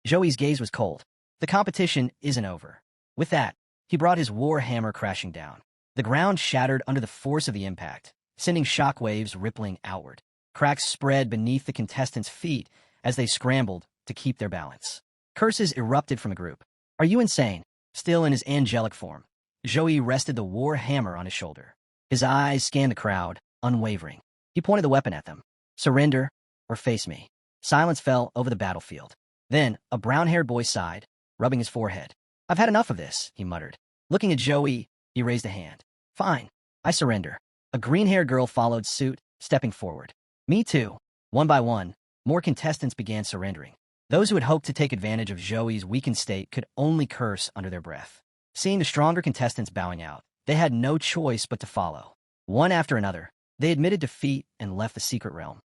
Joey's gaze was cold. "The competition isn't over." With that, he brought his war hammer crashing down. The ground shattered under the force of the impact, sending shockwaves rippling outward. Cracks spread beneath the contestants' feet as they scrambled to keep their balance. Curses erupted from the group. "Are you insane?" Still in his angelic form, Joey rested the war hammer on his shoulder. His eyes scanned the crowd, unwavering. He pointed the weapon at them. "Surrender or face me." Silence fell over the battlefield. Then a brown-haired boy sighed, rubbing his forehead. "I've had enough of this," he muttered. Looking at Joey, he raised a hand. "Fine, I surrender." A green-haired girl followed suit, stepping forward. "Me too." One by one, more contestants began surrendering. Those who had hoped to take advantage of Joey's weakened state could only curse under their breath. Seeing the stronger contestants bowing out, they had no choice but to follow. One after another, they admitted defeat and left the secret realm.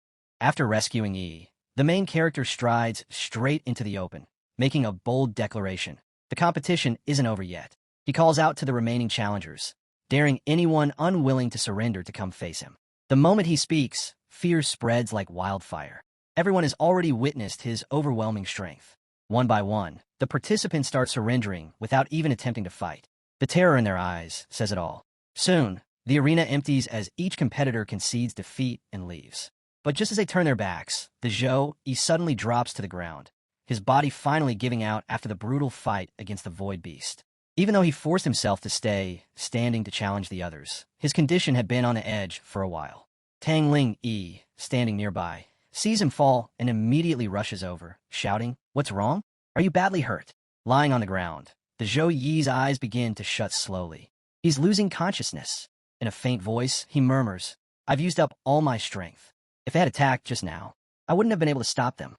After rescuing Yi, the main character strides straight into the open, making a bold declaration. The competition isn't over yet. He calls out to the remaining challengers, daring anyone unwilling to surrender to come face him. The moment he speaks, fear spreads like wildfire. Everyone has already witnessed his overwhelming strength. One by one, the participants start surrendering without even attempting to fight. The terror in their eyes says it all. Soon, the arena empties as each competitor concedes defeat and leaves. But just as they turn their backs, the Zhou suddenly drops to the ground, his body finally giving out after the brutal fight against the Void Beast. Even though he forced himself to stay standing to challenge the others, his condition had been on the edge for a while. Tang Ling Yi, standing nearby, sees him fall and immediately rushes over, shouting, "What's wrong? Are you badly hurt?" Lying on the ground, the Zhou Yi's eyes begin to shut slowly. He's losing consciousness. In a faint voice, he murmurs, "I've used up all my strength. If they had attacked just now, I wouldn't have been able to stop them."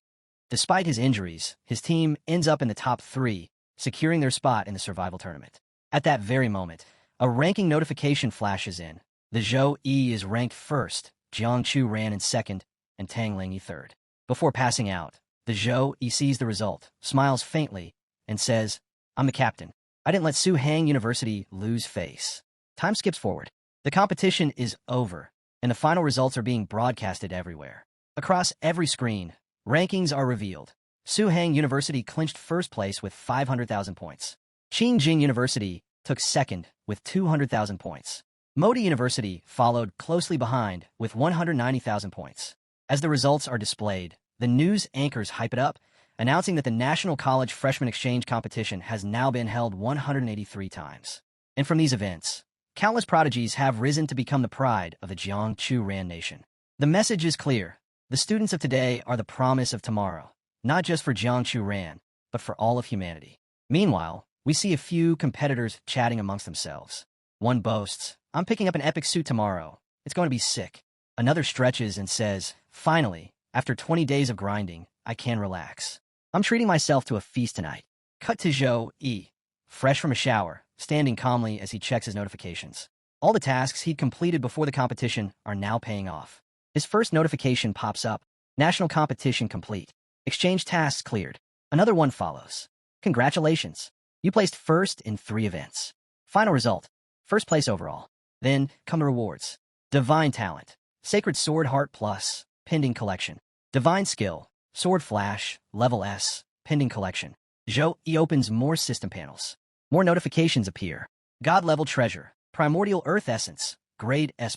Despite his injuries, his team ends up in the top 3, securing their spot in the survival tournament. At that very moment, a ranking notification flashes in. The Zhou Yi is ranked first, Jiang Chu ran in second, and Tang Ling Yi third. Before passing out, the Zhou Yi sees the result, smiles faintly, and says, "I'm the captain. I didn't let Su Hang University lose face." Time skips forward. The competition is over, and the final results are being broadcasted everywhere. Across every screen, rankings are revealed. Su Hang University clinched first place with 500,000 points. Qingjing University took second with 200,000 points. Modi University followed closely behind with 190,000 points. As the results are displayed, the news anchors hype it up, announcing that the National College Freshman Exchange Competition has now been held 183 times. And from these events, countless prodigies have risen to become the pride of the Jiangchu Ran Nation. The message is clear. The students of today are the promise of tomorrow, not just for Jiangchu Ran, but for all of humanity. Meanwhile, we see a few competitors chatting amongst themselves. One boasts, "I'm picking up an epic suit tomorrow. It's going to be sick." Another stretches and says, "Finally, after 20 days of grinding, I can relax. I'm treating myself to a feast tonight." Cut to Zhou Yi, fresh from a shower, standing calmly as he checks his notifications. All the tasks he'd completed before the competition are now paying off. His first notification pops up. National competition complete. Exchange tasks cleared. Another one follows. "Congratulations. You placed first in 3 events. Final result, first place overall." Then come the rewards. Divine Talent, Sacred Sword Heart Plus, Pending Collection. Divine Skill, Sword Flash, Level S, Pending Collection. Zhou Yi opens more system panels. More notifications appear. God Level Treasure, Primordial Earth Essence, Grade S+.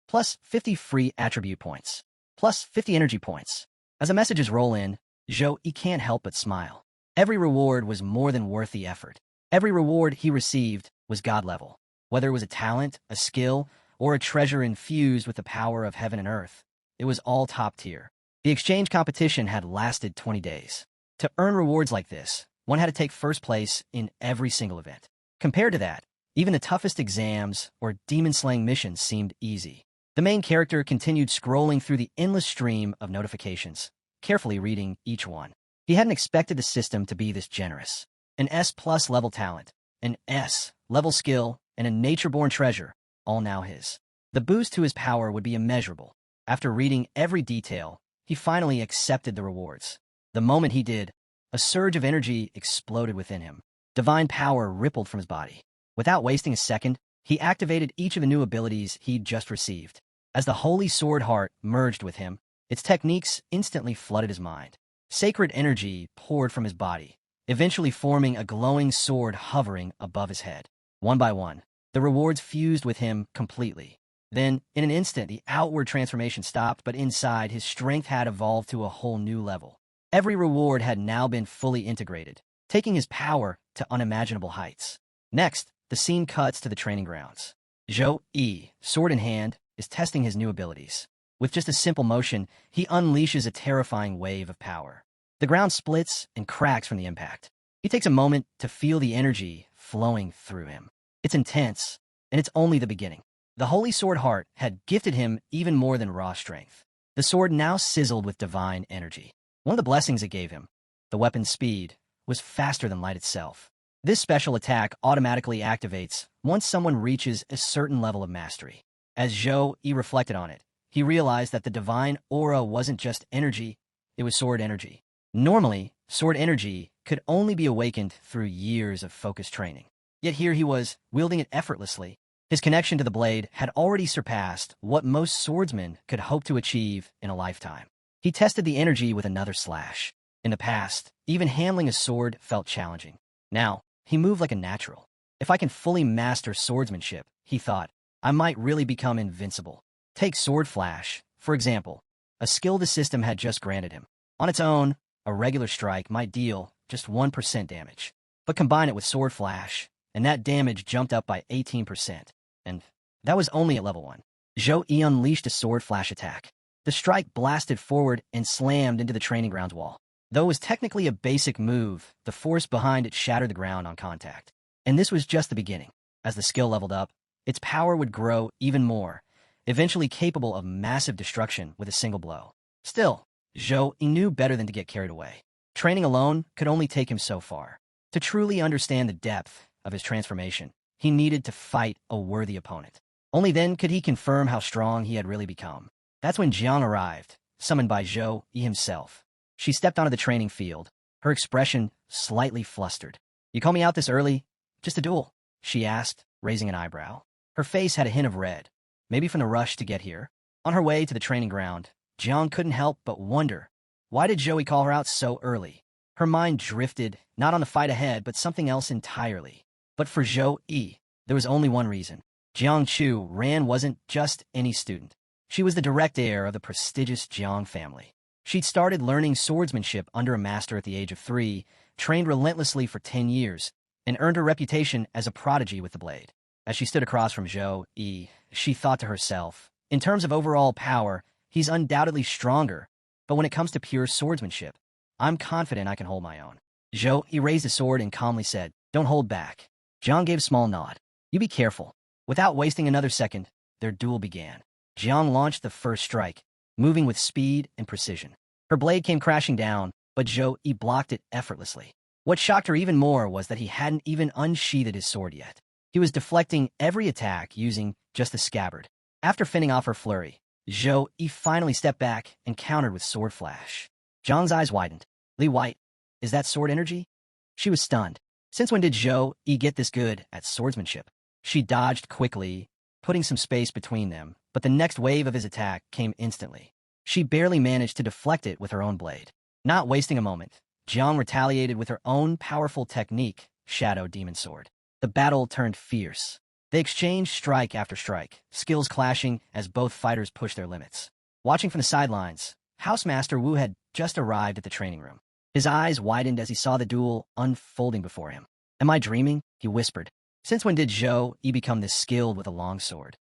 Plus 50 free attribute points. Plus 50 energy points. As the messages roll in, Zhou Yi can't help but smile. Every reward was more than worth the effort. Every reward he received was God level. Whether it was a talent, a skill, or a treasure infused with the power of heaven and earth, it was all top tier. The exchange competition had lasted 20 days. To earn rewards like this, one had to take first place in every single event. Compared to that, even the toughest exams or demon-slaying missions seemed easy. The main character continued scrolling through the endless stream of notifications, carefully reading each one. He hadn't expected the system to be this generous. An S+ level talent, an S level skill, and a nature-born treasure, all now his. The boost to his power would be immeasurable. After reading every detail, he finally accepted the rewards. The moment he did, a surge of energy exploded within him. Divine power rippled from his body. Without wasting a second, he activated each of the new abilities he'd just received. As the holy sword heart merged with him, its techniques instantly flooded his mind. Sacred energy poured from his body, eventually forming a glowing sword hovering above his head. One by one, the rewards fused with him completely. Then, in an instant, the outward transformation stopped, but inside, his strength had evolved to a whole new level. Every reward had now been fully integrated, taking his power to unimaginable heights. Next, the scene cuts to the training grounds. Zhou Yi, sword in hand, is testing his new abilities. With just a simple motion, he unleashes a terrifying wave of power. The ground splits and cracks from the impact. He takes a moment to feel the energy flowing through him. It's intense, and it's only the beginning. The Holy Sword Heart had gifted him even more than raw strength. The sword now sizzled with divine energy. One of the blessings it gave him, the weapon's speed, was faster than light itself. This special attack automatically activates once someone reaches a certain level of mastery. As Zhou Yi reflected on it, he realized that the divine aura wasn't just energy, it was sword energy. Normally, sword energy could only be awakened through years of focused training. Yet here he was, wielding it effortlessly. His connection to the blade had already surpassed what most swordsmen could hope to achieve in a lifetime. He tested the energy with another slash. In the past, even handling a sword felt challenging. Now, he moved like a natural. If I can fully master swordsmanship, he thought, I might really become invincible. Take Sword Flash, for example, a skill the system had just granted him. On its own, a regular strike might deal just 1% damage. But combine it with Sword Flash, and that damage jumped up by 18%. And that was only at level 1. Zhou Yi unleashed a Sword Flash attack. The strike blasted forward and slammed into the training grounds wall. Though it was technically a basic move, the force behind it shattered the ground on contact. And this was just the beginning. As the skill leveled up, its power would grow even more, eventually capable of massive destruction with a single blow. Still, Zhou Yi knew better than to get carried away. Training alone could only take him so far. To truly understand the depth of his transformation, he needed to fight a worthy opponent. Only then could he confirm how strong he had really become. That's when Jiang arrived, summoned by Zhou Yi himself. She stepped onto the training field, her expression slightly flustered. You call me out this early? Just a duel? She asked, raising an eyebrow. Her face had a hint of red, maybe from the rush to get here. On her way to the training ground, Jiang couldn't help but wonder, why did Zhou Yi call her out so early? Her mind drifted, not on the fight ahead, but something else entirely. But for Zhou Yi, there was only one reason. Jiang Chu Ran wasn't just any student. She was the direct heir of the prestigious Jiang family. She'd started learning swordsmanship under a master at the age of 3, trained relentlessly for 10 years, and earned her reputation as a prodigy with the blade. As she stood across from Zhou Yi, she thought to herself, in terms of overall power, he's undoubtedly stronger, but when it comes to pure swordsmanship, I'm confident I can hold my own. Zhou Yi raised his sword and calmly said, Don't hold back. Jiang gave a small nod. You be careful. Without wasting another second, their duel began. Jiang launched the first strike, moving with speed and precision. Her blade came crashing down, but Zhou Yi blocked it effortlessly. What shocked her even more was that he hadn't even unsheathed his sword yet. He was deflecting every attack using just the scabbard. After fending off her flurry, Zhou Yi finally stepped back and countered with Sword Flash. Jiang's eyes widened. Li White, is that sword energy? She was stunned. Since when did Zhou Yi get this good at swordsmanship? She dodged quickly, putting some space between them, but the next wave of his attack came instantly. She barely managed to deflect it with her own blade. Not wasting a moment, Jiang retaliated with her own powerful technique, Shadow Demon Sword. The battle turned fierce. They exchanged strike after strike, skills clashing as both fighters pushed their limits. Watching from the sidelines, Housemaster Wu had just arrived at the training room. His eyes widened as he saw the duel unfolding before him. Am I dreaming? He whispered. Since when did Zhou Yi become this skilled with a long sword?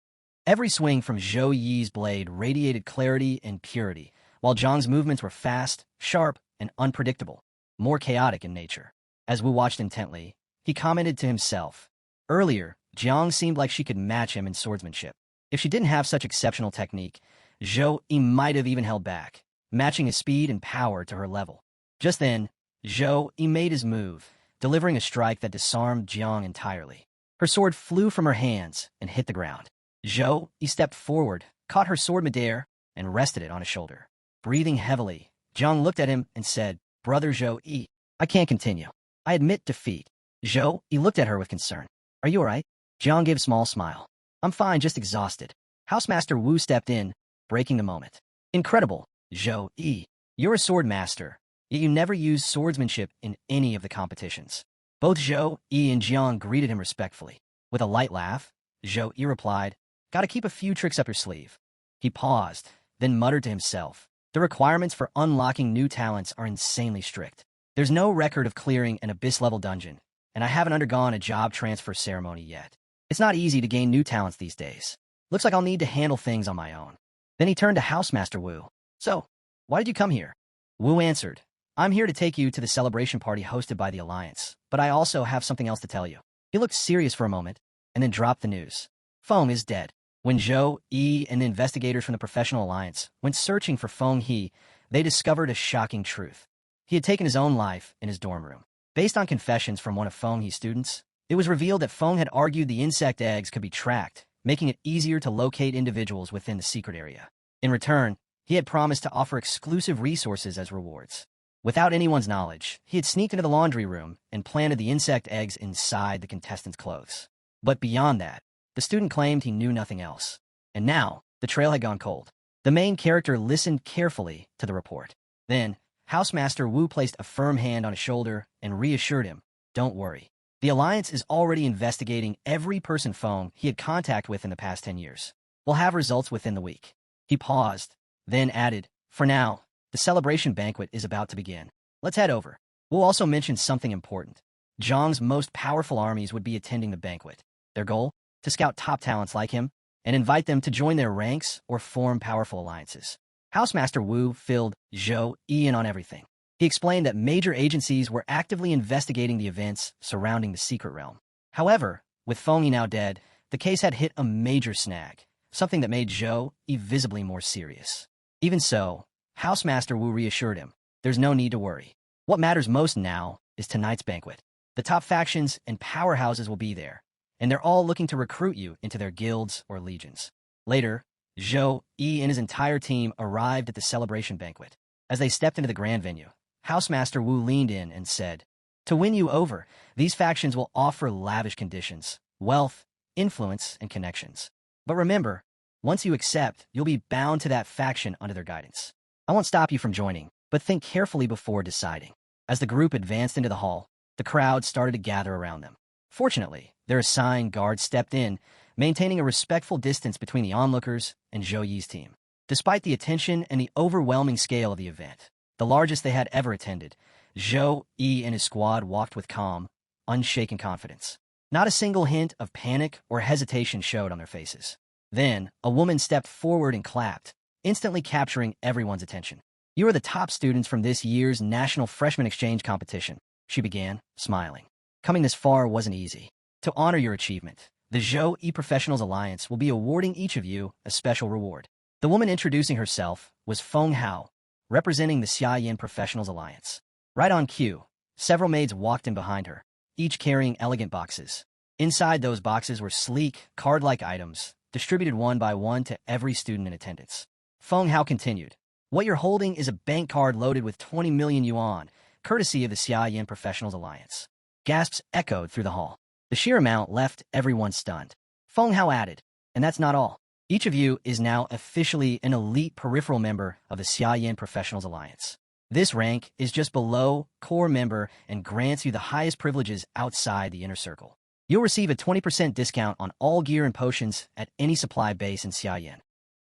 Every swing from Zhou Yi's blade radiated clarity and purity, while Zhang's movements were fast, sharp, and unpredictable, more chaotic in nature. As Wu watched intently, he commented to himself. Earlier, Jiang seemed like she could match him in swordsmanship. If she didn't have such exceptional technique, Zhou Yi might have even held back, matching his speed and power to her level. Just then, Zhou Yi made his move, delivering a strike that disarmed Jiang entirely. Her sword flew from her hands and hit the ground. Zhou Yi stepped forward, caught her sword midair, and rested it on his shoulder. Breathing heavily, Jiang looked at him and said, Brother Zhou Yi, I can't continue. I admit defeat. Zhou Yi looked at her with concern. Are you all right? Jiang gave a small smile. I'm fine, just exhausted. Housemaster Wu stepped in, breaking the moment. Incredible, Zhou Yi. You're a sword master, yet you never used swordsmanship in any of the competitions. Both Zhou Yi and Jiang greeted him respectfully. With a light laugh, Zhou Yi replied, Gotta keep a few tricks up your sleeve. He paused, then muttered to himself. The requirements for unlocking new talents are insanely strict. There's no record of clearing an abyss-level dungeon, and I haven't undergone a job transfer ceremony yet. It's not easy to gain new talents these days. Looks like I'll need to handle things on my own. Then he turned to Housemaster Wu. So, why did you come here? Wu answered, I'm here to take you to the celebration party hosted by the Alliance, but I also have something else to tell you. He looked serious for a moment, and then dropped the news. Feng is dead. When Zhou Yi and the investigators from the Professional Alliance went searching for Feng He, they discovered a shocking truth. He had taken his own life in his dorm room. Based on confessions from one of Feng He's students, it was revealed that Feng had argued the insect eggs could be tracked, making it easier to locate individuals within the secret area. In return, he had promised to offer exclusive resources as rewards. Without anyone's knowledge, he had sneaked into the laundry room and planted the insect eggs inside the contestants' clothes. But beyond that, the student claimed he knew nothing else. And now, the trail had gone cold. The main character listened carefully to the report. Then, Housemaster Wu placed a firm hand on his shoulder and reassured him, Don't worry. The Alliance is already investigating every person Feng he had contact with in the past 10 years. We'll have results within the week. He paused, then added, For now, the celebration banquet is about to begin. Let's head over. We'll also mention something important. Zhang's most powerful armies would be attending the banquet. Their goal? To scout top talents like him and invite them to join their ranks or form powerful alliances. Housemaster Wu filled Zhou Yi in on everything. He explained that major agencies were actively investigating the events surrounding the secret realm. However, with Feng Yi now dead, the case had hit a major snag, something that made Zhou Yi visibly more serious. Even so, Housemaster Wu reassured him, There's no need to worry. What matters most now is tonight's banquet. The top factions and powerhouses will be there, and they're all looking to recruit you into their guilds or legions. Later, Zhou Yi and his entire team arrived at the celebration banquet. As they stepped into the grand venue, Housemaster Wu leaned in and said, To win you over, these factions will offer lavish conditions, wealth, influence, and connections. But remember, once you accept, you'll be bound to that faction under their guidance. I won't stop you from joining, but think carefully before deciding. As the group advanced into the hall, the crowd started to gather around them. Fortunately, their assigned guards stepped in, maintaining a respectful distance between the onlookers and Zhou Yi's team. Despite the attention and the overwhelming scale of the event, the largest they had ever attended, Zhou Yi and his squad walked with calm, unshaken confidence. Not a single hint of panic or hesitation showed on their faces. Then, a woman stepped forward and clapped, instantly capturing everyone's attention. You are the top students from this year's National Freshman Exchange Competition, she began, smiling. Coming this far wasn't easy. To honor your achievement, the Zhou Yi Professionals Alliance will be awarding each of you a special reward. The woman introducing herself was Feng Hao, representing the Xiaoyan Professionals Alliance. Right on cue, several maids walked in behind her, each carrying elegant boxes. Inside those boxes were sleek, card-like items, distributed one by one to every student in attendance. Feng Hao continued, What you're holding is a bank card loaded with 20 million yuan, courtesy of the Xiaoyan Professionals Alliance. Gasps echoed through the hall. The sheer amount left everyone stunned. Feng Hao added, And that's not all. Each of you is now officially an elite peripheral member of the Xiaoyan Professionals Alliance. This rank is just below core member and grants you the highest privileges outside the inner circle. You'll receive a 20% discount on all gear and potions at any supply base in Xiaoyan.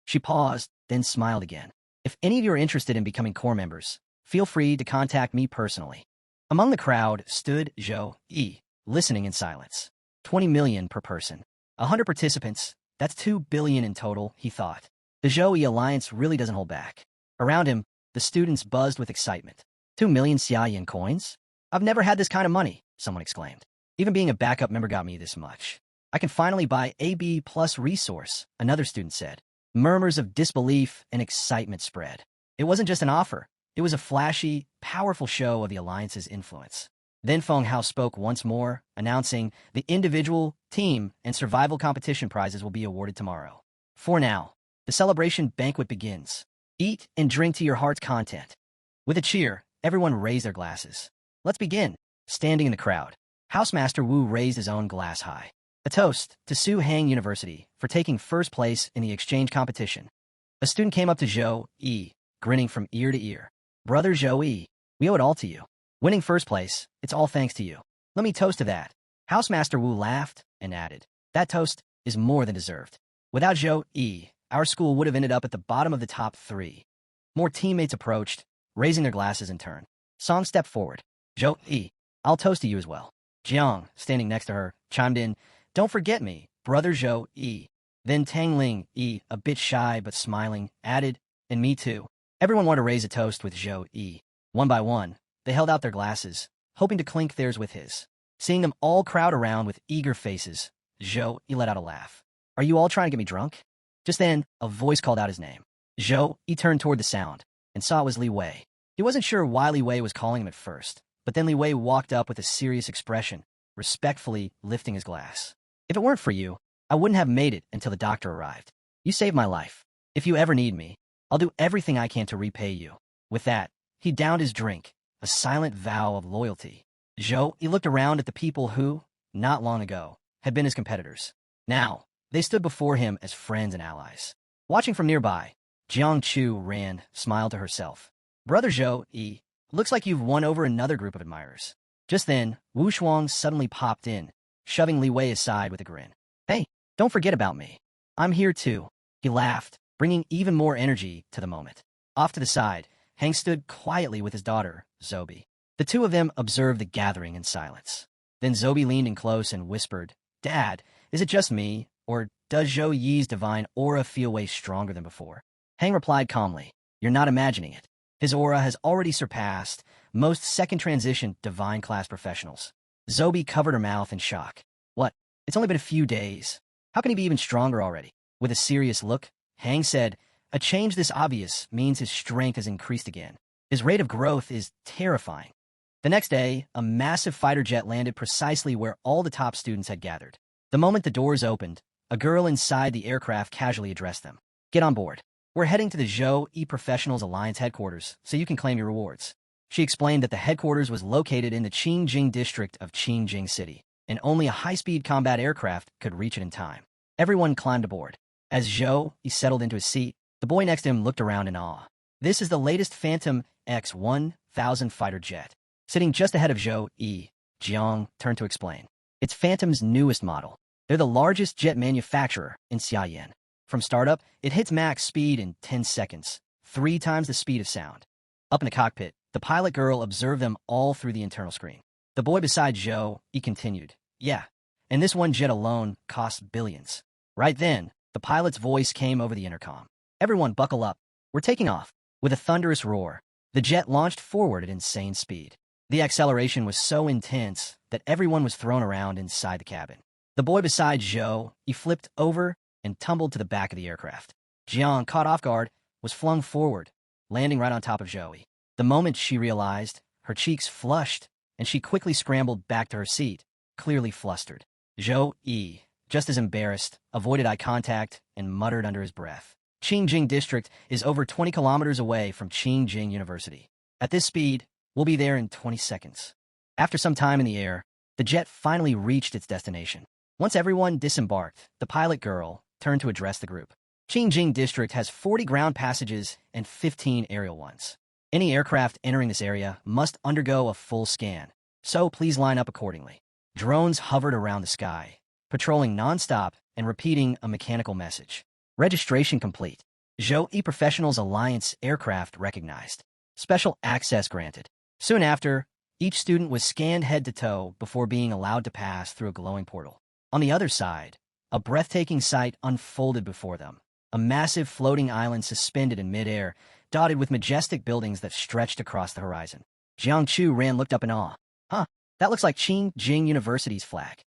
She paused, then smiled again. If any of you are interested in becoming core members, feel free to contact me personally. Among the crowd stood Zhou Yi, listening in silence. 20 million per person. 100 participants, that's 2 billion in total, he thought. The Zhou Yi alliance really doesn't hold back. Around him, the students buzzed with excitement. 2 million Xiaoyan coins? I've never had this kind of money, someone exclaimed. Even being a backup member got me this much. I can finally buy AB plus resource, another student said. Murmurs of disbelief and excitement spread. It wasn't just an offer. It was a flashy, powerful show of the alliance's influence. Then Feng Hao spoke once more, announcing the individual, team, and survival competition prizes will be awarded tomorrow. For now, the celebration banquet begins. Eat and drink to your heart's content. With a cheer, everyone raised their glasses. Let's begin. Standing in the crowd, Housemaster Wu raised his own glass high. A toast to Su Hang University for taking first place in the exchange competition. A student came up to Zhou Yi, grinning from ear to ear. Brother Zhou Yi, we owe it all to you. Winning first place, it's all thanks to you. Let me toast to that. Housemaster Wu laughed and added, that toast is more than deserved. Without Zhou Yi, our school would have ended up at the bottom of the top 3. More teammates approached, raising their glasses in turn. Song stepped forward. Zhou Yi, I'll toast to you as well. Jiang, standing next to her, chimed in, don't forget me, brother Zhou Yi. Then Tang Ling Yi, a bit shy but smiling, added, and me too. Everyone wanted to raise a toast with Zhou Yi. One by one, they held out their glasses, hoping to clink theirs with his. Seeing them all crowd around with eager faces, Zhou Yi let out a laugh. Are you all trying to get me drunk? Just then, a voice called out his name. Zhou Yi turned toward the sound and saw it was Li Wei. He wasn't sure why Li Wei was calling him at first, but then Li Wei walked up with a serious expression, respectfully lifting his glass. If it weren't for you, I wouldn't have made it until the doctor arrived. You saved my life. If you ever need me, I'll do everything I can to repay you. With that, he downed his drink, a silent vow of loyalty. Zhou Yi looked around at the people who, not long ago, had been his competitors. Now, they stood before him as friends and allies. Watching from nearby, Jiang Chu ran, smiled to herself. Brother Zhou Yi, looks like you've won over another group of admirers. Just then, Wu Shuang suddenly popped in, shoving Li Wei aside with a grin. Hey, don't forget about me. I'm here too. He laughed, bringing even more energy to the moment. Off to the side, Hang stood quietly with his daughter, Zobi. The two of them observed the gathering in silence. Then Zobi leaned in close and whispered, Dad, is it just me, or does Zhou Yi's divine aura feel way stronger than before? Hang replied calmly, You're not imagining it. His aura has already surpassed most second-transition divine class professionals. Zobi covered her mouth in shock. What? It's only been a few days. How can he be even stronger already? With a serious look, Hang said, a change this obvious means his strength has increased again. His rate of growth is terrifying. The next day, a massive fighter jet landed precisely where all the top students had gathered. The moment the doors opened, a girl inside the aircraft casually addressed them. Get on board. We're heading to the Zhou Yi Professionals Alliance headquarters, so you can claim your rewards. She explained that the headquarters was located in the Qingjing district of Qingjing City, and only a high-speed combat aircraft could reach it in time. Everyone climbed aboard. As Zhou Yi settled into his seat, the boy next to him looked around in awe. This is the latest Phantom X-1000 fighter jet. Sitting just ahead of Zhou Yi, Jiang turned to explain. It's Phantom's newest model. They're the largest jet manufacturer in Xiaoyan. From startup, it hits max speed in 10 seconds, 3 times the speed of sound. Up in the cockpit, the pilot girl observed them all through the internal screen. The boy beside Zhou Yi continued, Yeah, and this one jet alone costs billions. Right then, the pilot's voice came over the intercom. Everyone buckle up. We're taking off. With a thunderous roar, the jet launched forward at insane speed. The acceleration was so intense that everyone was thrown around inside the cabin. The boy beside Zhou Yi flipped over and tumbled to the back of the aircraft. Jiang, caught off guard, was flung forward, landing right on top of Zhou Yi. The moment she realized, her cheeks flushed, and she quickly scrambled back to her seat, clearly flustered. Zhou Yi, just as embarrassed, avoided eye contact and muttered under his breath. Qingjing District is over 20 kilometers away from Qingjing University. At this speed, we'll be there in 20 seconds. After some time in the air, the jet finally reached its destination. Once everyone disembarked, the pilot girl turned to address the group. Qingjing District has 40 ground passages and 15 aerial ones. Any aircraft entering this area must undergo a full scan, so please line up accordingly. Drones hovered around the sky, patrolling non-stop and repeating a mechanical message. Registration complete. Zhou Yi Professionals Alliance aircraft recognized. Special access granted. Soon after, each student was scanned head to toe before being allowed to pass through a glowing portal. On the other side, a breathtaking sight unfolded before them. A massive floating island suspended in midair, dotted with majestic buildings that stretched across the horizon. Jiang Chu looked up in awe. Huh, that looks like Qingjing University's flag.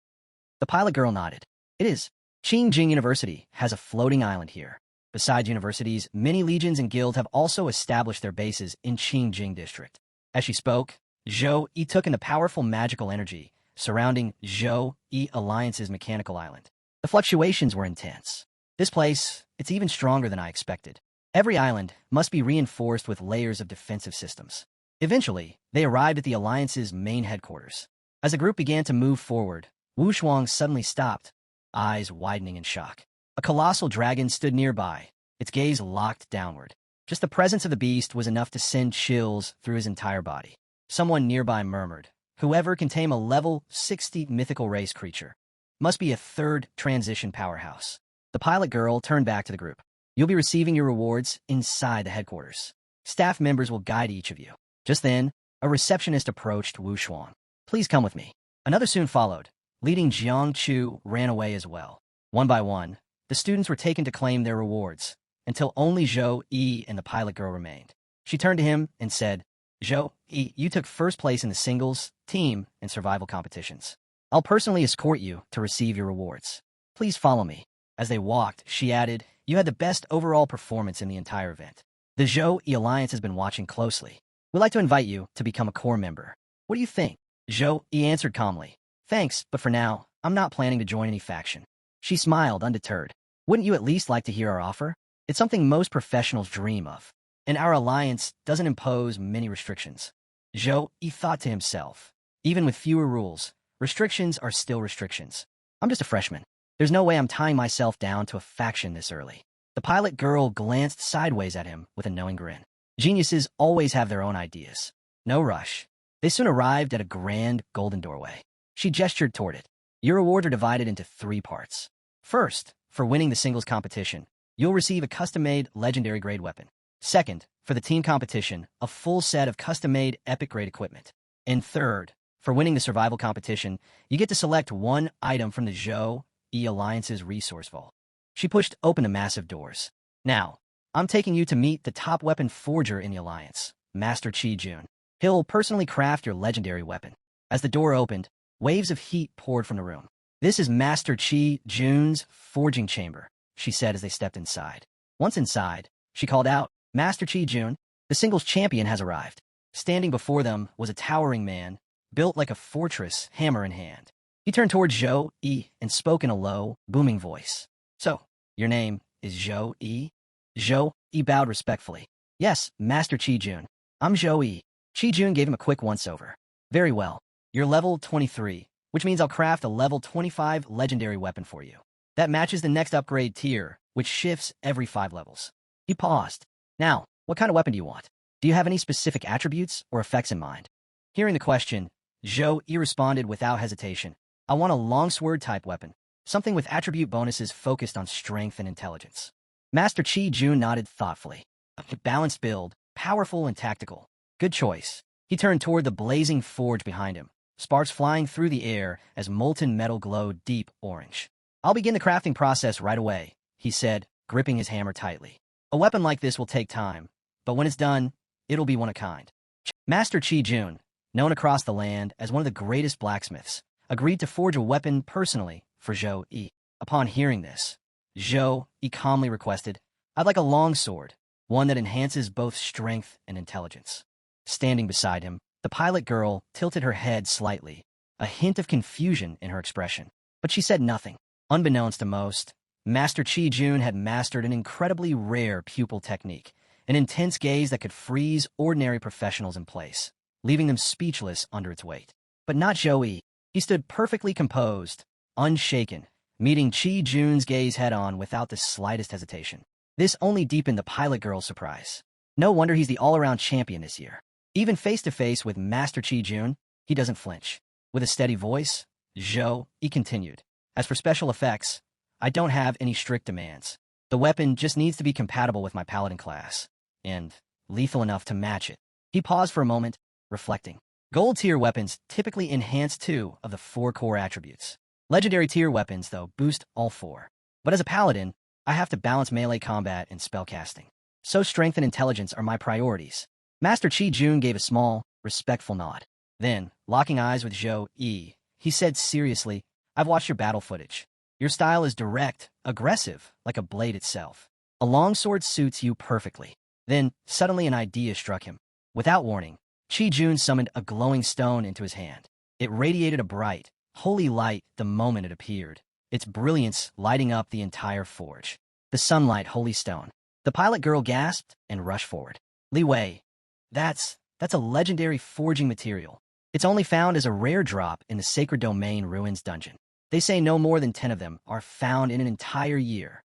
The pilot girl nodded. It is. Qingjing University has a floating island here. Besides universities, many legions and guilds have also established their bases in Qingjing District. As she spoke, Zhou Yi took in the powerful magical energy surrounding Zhou Yi Alliance's mechanical island. The fluctuations were intense. This place, it's even stronger than I expected. Every island must be reinforced with layers of defensive systems. Eventually, they arrived at the Alliance's main headquarters. As the group began to move forward, Wu Shuang suddenly stopped, eyes widening in shock. A colossal dragon stood nearby, its gaze locked downward. Just the presence of the beast was enough to send chills through his entire body. Someone nearby murmured, "Whoever can tame a level 60 mythical race creature must be a third transition powerhouse." The pilot girl turned back to the group. "You'll be receiving your rewards inside the headquarters. Staff members will guide each of you." Just then, a receptionist approached Wu Shuang. "Please come with me." Another soon followed. Leading Jiang Chu ran away as well. One by one, the students were taken to claim their rewards, until only Zhou Yi and the pilot girl remained. She turned to him and said, "Zhou Yi, you took first place in the singles, team, and survival competitions. I'll personally escort you to receive your rewards. Please follow me." As they walked, she added, "You had the best overall performance in the entire event. The Zhou Yi Alliance has been watching closely. We'd like to invite you to become a core member. What do you think?" Zhou Yi answered calmly, "Thanks, but for now, I'm not planning to join any faction." She smiled, undeterred. "Wouldn't you at least like to hear our offer? It's something most professionals dream of, and our alliance doesn't impose many restrictions." Zhou Yi thought to himself, even with fewer rules, restrictions are still restrictions. I'm just a freshman. There's no way I'm tying myself down to a faction this early. The pilot girl glanced sideways at him with a knowing grin. Geniuses always have their own ideas. No rush. They soon arrived at a grand golden doorway. She gestured toward it. "Your rewards are divided into 3 parts. First, for winning the singles competition, you'll receive a custom-made legendary grade weapon. Second, for the team competition, a full set of custom-made epic grade equipment. And third, for winning the survival competition, you get to select one item from the Zhou Yi Alliance's resource vault." She pushed open the massive doors. "Now, I'm taking you to meet the top weapon forger in the Alliance, Master Qi Jun. He'll personally craft your legendary weapon." As the door opened, waves of heat poured from the room. "This is Master Qi Jun's forging chamber," she said as they stepped inside. Once inside, she called out, "Master Qi Jun, the singles champion has arrived." Standing before them was a towering man, built like a fortress, hammer in hand. He turned towards Zhou Yi and spoke in a low, booming voice. "So, your name is Zhou Yi?" Zhou Yi bowed respectfully. "Yes, Master Qi Jun. I'm Zhou Yi." Qi Jun gave him a quick once-over. "Very well. You're level 23, which means I'll craft a level 25 legendary weapon for you. That matches the next upgrade tier, which shifts every 5 levels." He paused. "Now, what kind of weapon do you want? Do you have any specific attributes or effects in mind?" Hearing the question, Zhou Yi responded without hesitation. "I want a longsword-type weapon, something with attribute bonuses focused on strength and intelligence." Master Qi Jun nodded thoughtfully. "A balanced build, powerful and tactical. Good choice." He turned toward the blazing forge behind him, sparks flying through the air as molten metal glowed deep orange. "I'll begin the crafting process right away," he said, gripping his hammer tightly. "A weapon like this will take time, but when it's done, it'll be one of a kind." Master Qi Jun, known across the land as one of the greatest blacksmiths, agreed to forge a weapon personally for Zhou Yi. Upon hearing this, Zhou Yi calmly requested, "I'd like a long sword, one that enhances both strength and intelligence." Standing beside him, the pilot girl tilted her head slightly, a hint of confusion in her expression. But she said nothing. Unbeknownst to most, Master Qi Jun had mastered an incredibly rare pupil technique, an intense gaze that could freeze ordinary professionals in place, leaving them speechless under its weight. But not Zhou Yi. He stood perfectly composed, unshaken, meeting Qi Jun's gaze head-on without the slightest hesitation. This only deepened the pilot girl's surprise. No wonder he's the all-around champion this year. Even face-to-face with Master Qi Jun, he doesn't flinch. With a steady voice, Zhou Yi continued, "As for special effects, I don't have any strict demands. The weapon just needs to be compatible with my paladin class, and lethal enough to match it." He paused for a moment, reflecting. Gold tier weapons typically enhance 2 of the 4 core attributes. Legendary tier weapons, though, boost all 4. But as a paladin, I have to balance melee combat and spellcasting. So strength and intelligence are my priorities. Master Chi Jun gave a small, respectful nod. Then, locking eyes with Zhou Yi, he said seriously, I've watched your battle footage. Your style is direct, aggressive, like a blade itself. A longsword suits you perfectly. Then, suddenly an idea struck him. Without warning, Chi Jun summoned a glowing stone into his hand. It radiated a bright, holy light the moment it appeared, its brilliance lighting up the entire forge. The sunlight holy stone. The pilot girl gasped and rushed forward. Li Wei, that's a legendary forging material. It's only found as a rare drop in the Sacred Domain Ruins dungeon. They say no more than 10 of them are found in an entire year.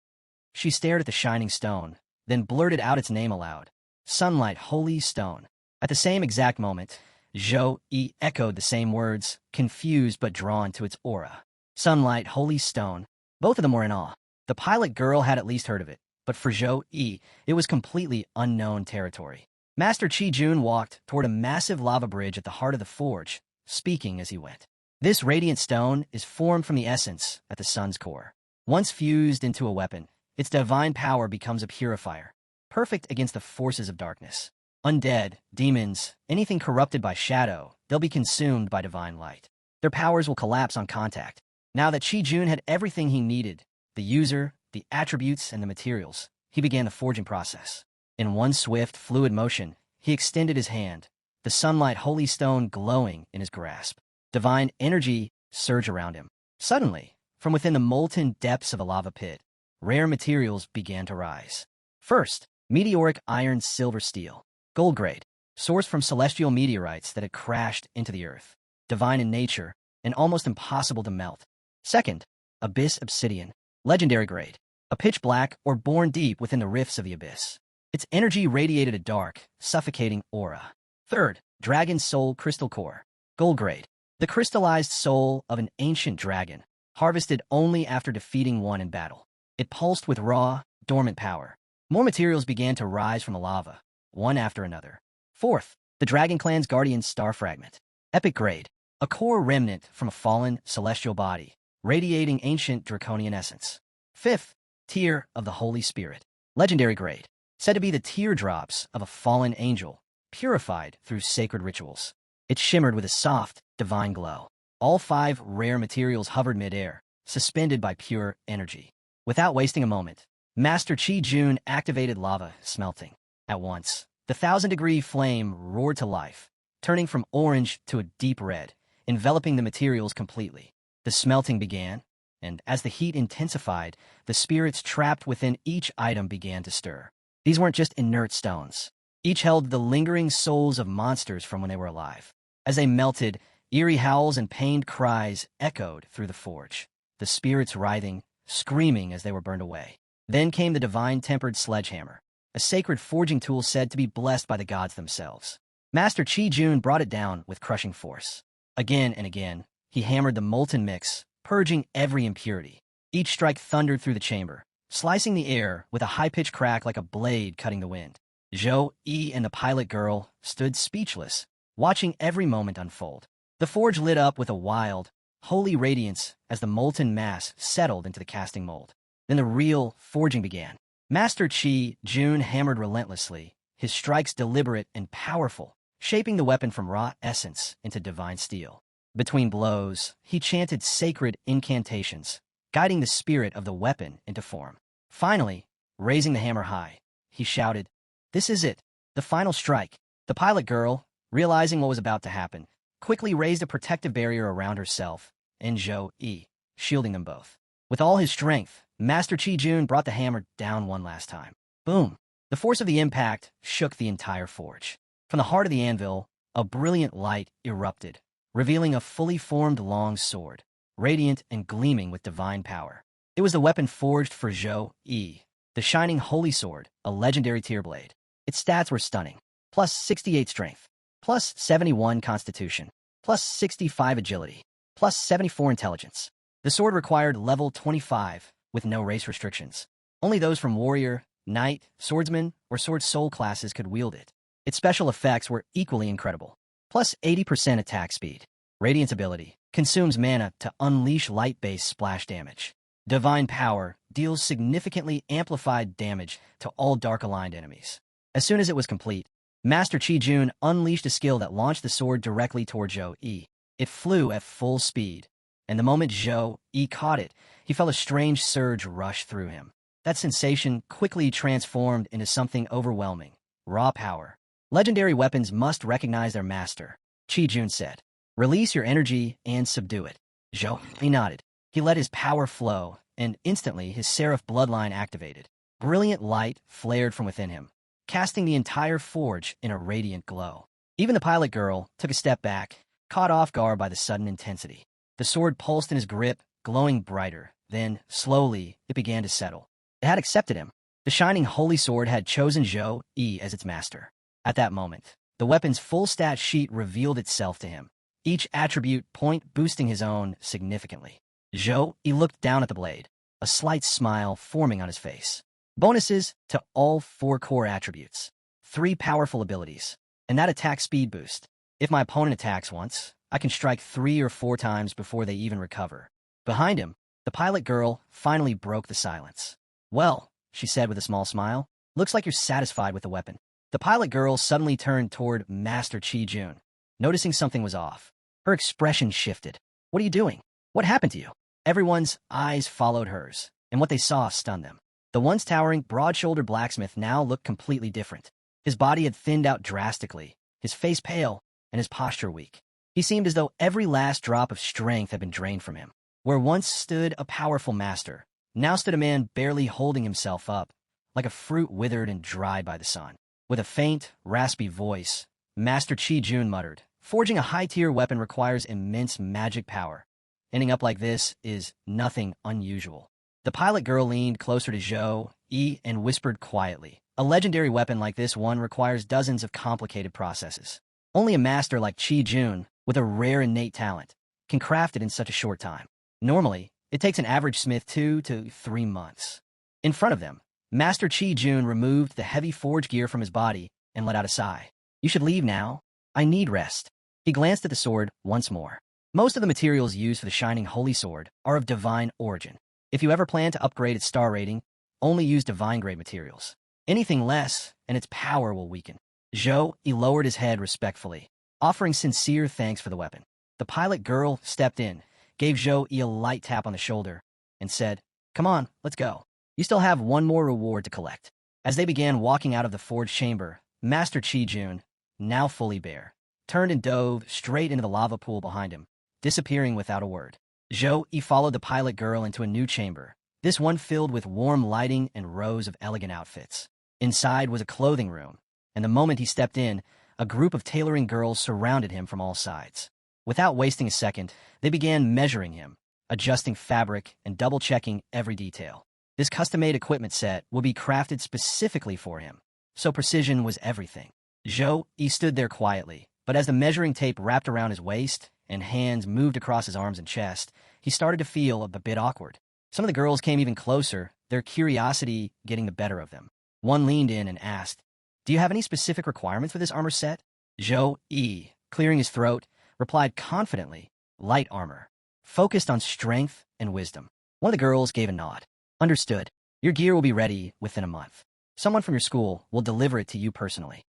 She stared at the shining stone, then blurted out its name aloud. Sunlight holy stone. At the same exact moment, Zhou Yi echoed the same words, confused but drawn to its aura. Sunlight holy stone. Both of them were in awe. The pilot girl had at least heard of it, but for Zhou Yi, it was completely unknown territory. Master Chi Jun walked toward a massive lava bridge at the heart of the forge, speaking as he went. This radiant stone is formed from the essence at the sun's core. Once fused into a weapon, its divine power becomes a purifier, perfect against the forces of darkness. Undead, demons, anything corrupted by shadow, they'll be consumed by divine light. Their powers will collapse on contact. Now that Chi Jun had everything he needed, the user, the attributes, and the materials, he began the forging process. In one swift, fluid motion, he extended his hand, the sunlight holy stone glowing in his grasp. Divine energy surged around him. Suddenly, from within the molten depths of a lava pit, rare materials began to rise. First, meteoric iron silver steel, gold grade, sourced from celestial meteorites that had crashed into the earth. Divine in nature, and almost impossible to melt. Second, abyss obsidian, legendary grade, a pitch black or born deep within the rifts of the abyss. Its energy radiated a dark, suffocating aura. Third, dragon soul crystal core, gold grade, the crystallized soul of an ancient dragon, harvested only after defeating one in battle. It pulsed with raw, dormant power. More materials began to rise from the lava, one after another. Fourth, the Dragon Clan's Guardian Star Fragment, epic grade, a core remnant from a fallen celestial body, radiating ancient draconian essence. Fifth, Tear of the Holy Spirit, legendary grade, said to be the teardrops of a fallen angel, purified through sacred rituals. It shimmered with a soft, divine glow. All 5 rare materials hovered midair, suspended by pure energy. Without wasting a moment, Master Chi Jun activated lava smelting. At once, the 1,000-degree flame roared to life, turning from orange to a deep red, enveloping the materials completely. The smelting began, and as the heat intensified, the spirits trapped within each item began to stir. These weren't just inert stones. Each held the lingering souls of monsters from when they were alive. As they melted, eerie howls and pained cries echoed through the forge, the spirits writhing, screaming as they were burned away. Then came the divine tempered sledgehammer, a sacred forging tool said to be blessed by the gods themselves. Master Chi Jun brought it down with crushing force. Again and again, he hammered the molten mix, purging every impurity. Each strike thundered through the chamber, slicing the air with a high-pitched crack like a blade cutting the wind. Zhou Yi and the pilot girl stood speechless, watching every moment unfold. The forge lit up with a wild, holy radiance as the molten mass settled into the casting mold. Then the real forging began. Master Chi Jun hammered relentlessly, his strikes deliberate and powerful, shaping the weapon from raw essence into divine steel. Between blows, he chanted sacred incantations, guiding the spirit of the weapon into form. Finally, raising the hammer high, he shouted, "This is it, the final strike." The pilot girl, realizing what was about to happen, quickly raised a protective barrier around herself and Zhou Yi, shielding them both. With all his strength, Master Chi Jun brought the hammer down one last time. Boom! The force of the impact shook the entire forge. From the heart of the anvil, a brilliant light erupted, revealing a fully formed long sword, radiant and gleaming with divine power. It was the weapon forged for Zhou Yi, the shining holy sword, a legendary tier blade. Its stats were stunning. Plus 68 strength, plus 71 constitution, plus 65 agility, plus 74 intelligence. The sword required level 25 with no race restrictions. Only those from warrior, knight, swordsman, or sword soul classes could wield it. Its special effects were equally incredible. Plus 80% attack speed. Radiant's ability consumes mana to unleash light-based splash damage. Divine Power deals significantly amplified damage to all dark-aligned enemies. As soon as it was complete, Master Chi-Jun unleashed a skill that launched the sword directly toward Zhou-Yi. It flew at full speed, and the moment Zhou-Yi caught it, he felt a strange surge rush through him. That sensation quickly transformed into something overwhelming. Raw power. Legendary weapons must recognize their master, Chi-Jun said. Release your energy and subdue it. Zhou-Yi nodded. He let his power flow, and instantly his Seraph bloodline activated. Brilliant light flared from within him, casting the entire forge in a radiant glow. Even the pilot girl took a step back, caught off guard by the sudden intensity. The sword pulsed in his grip, glowing brighter. Then, slowly, it began to settle. It had accepted him. The shining holy sword had chosen Zhou-Yi as its master. At that moment, the weapon's full stat sheet revealed itself to him, each attribute point boosting his own significantly. Zhou-Yi looked down at the blade, a slight smile forming on his face. Bonuses to all 4 core attributes. 3 powerful abilities, and that attack speed boost. If my opponent attacks once, I can strike 3 or 4 times before they even recover. Behind him, the pilot girl finally broke the silence. Well, she said with a small smile, looks like you're satisfied with the weapon. The pilot girl suddenly turned toward Master Chi-Jun, noticing something was off. Her expression shifted. What are you doing? What happened to you? Everyone's eyes followed hers, and what they saw stunned them. The once towering, broad-shouldered blacksmith now looked completely different. His body had thinned out drastically, his face pale, and his posture weak. He seemed as though every last drop of strength had been drained from him. Where once stood a powerful master, now stood a man barely holding himself up, like a fruit withered and dried by the sun. With a faint, raspy voice, Master Chi-Jun muttered, "Forging a high-tier weapon requires immense magic power. Ending up like this is nothing unusual." The pilot girl leaned closer to Zhou-Yi and whispered quietly, "A legendary weapon like this one requires dozens of complicated processes. Only a master like Chi-Jun, with a rare innate talent, can craft it in such a short time. Normally, it takes an average smith 2 to 3 months." In front of them, Master Chi-Jun removed the heavy forge gear from his body and let out a sigh. "You should leave now. I need rest." He glanced at the sword once more. Most of the materials used for the shining holy sword are of divine origin. If you ever plan to upgrade its star rating, only use divine-grade materials. Anything less, and its power will weaken. Zhou-Yi lowered his head respectfully, offering sincere thanks for the weapon. The pilot girl stepped in, gave Zhou-Yi a light tap on the shoulder, and said, "Come on, let's go. You still have one more reward to collect." As they began walking out of the forge chamber, Master Chi-Jun, now fully bare, turned and dove straight into the lava pool behind him, disappearing without a word. Zhou-Yi followed the pilot girl into a new chamber, this one filled with warm lighting and rows of elegant outfits. Inside was a clothing room, and the moment he stepped in, a group of tailoring girls surrounded him from all sides. Without wasting a second, they began measuring him, adjusting fabric and double-checking every detail. This custom-made equipment set will be crafted specifically for him, so precision was everything. Zhou-Yi stood there quietly, but as the measuring tape wrapped around his waist and hands moved across his arms and chest, he started to feel a bit awkward. Some of the girls came even closer, their curiosity getting the better of them. One leaned in and asked, "Do you have any specific requirements for this armor set?" Zhou-Yi, clearing his throat, replied confidently, "Light armor, focused on strength and wisdom." One of the girls gave a nod. "Understood. Your gear will be ready within a month. Someone from your school will deliver it to you personally."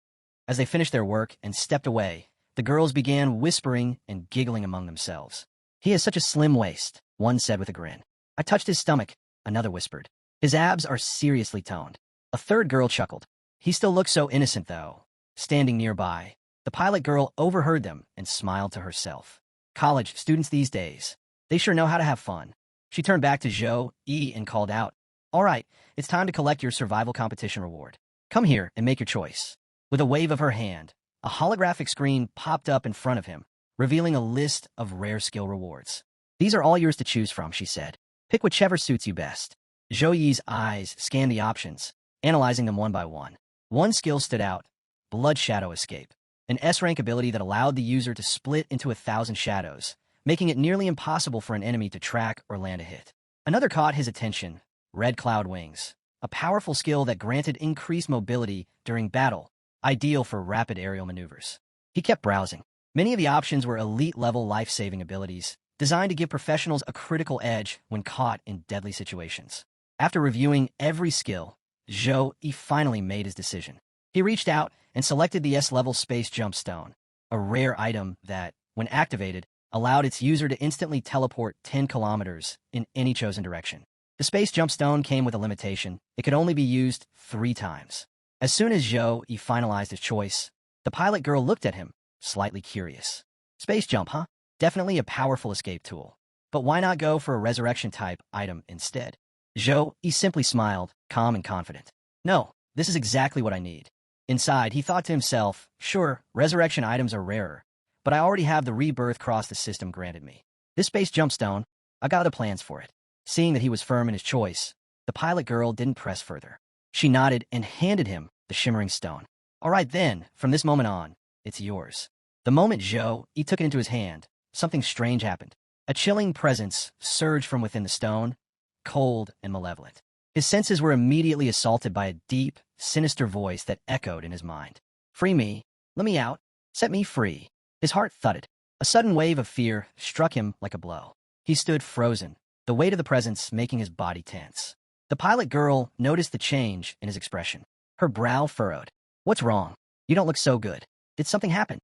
As they finished their work and stepped away, the girls began whispering and giggling among themselves. "He has such a slim waist," one said with a grin. "I touched his stomach," another whispered. "His abs are seriously toned." A third girl chuckled. "He still looks so innocent, though." Standing nearby, the pilot girl overheard them and smiled to herself. "College students these days, they sure know how to have fun." She turned back to Zhou-Yi and called out, "All right, it's time to collect your survival competition reward. Come here and make your choice." With a wave of her hand, a holographic screen popped up in front of him, revealing a list of rare skill rewards. "These are all yours to choose from," she said. "Pick whichever suits you best." Zhou-Yi's eyes scanned the options, analyzing them one by one. One skill stood out, Blood Shadow Escape, an S-rank ability that allowed the user to split into 1,000 shadows, making it nearly impossible for an enemy to track or land a hit. Another caught his attention, Red Cloud Wings, a powerful skill that granted increased mobility during battle, ideal for rapid aerial maneuvers. He kept browsing. Many of the options were elite-level life-saving abilities, designed to give professionals a critical edge when caught in deadly situations. After reviewing every skill, Zhou Yi finally made his decision. He reached out and selected the S-level Space Jump Stone, a rare item that, when activated, allowed its user to instantly teleport 10 kilometers in any chosen direction. The Space Jump Stone came with a limitation. It could only be used 3 times. As soon as Zhou Yi finalized his choice, the pilot girl looked at him, slightly curious. Space jump, huh? Definitely a powerful escape tool. But why not go for a resurrection-type item instead? Zhou Yi simply smiled, calm and confident. No, this is exactly what I need. Inside, he thought to himself, sure, resurrection items are rarer, but I already have the rebirth cross the system granted me. This space jump stone, I got other plans for it. Seeing that he was firm in his choice, the pilot girl didn't press further. She nodded and handed him the shimmering stone. All right then, from this moment on, it's yours. The moment Zhou Yi took it into his hand, something strange happened. A chilling presence surged from within the stone, cold and malevolent. His senses were immediately assaulted by a deep, sinister voice that echoed in his mind. Free me, let me out, set me free. His heart thudded. A sudden wave of fear struck him like a blow. He stood frozen, the weight of the presence making his body tense. The pilot girl noticed the change in his expression. Her brow furrowed. What's wrong? You don't look so good. Did something happen?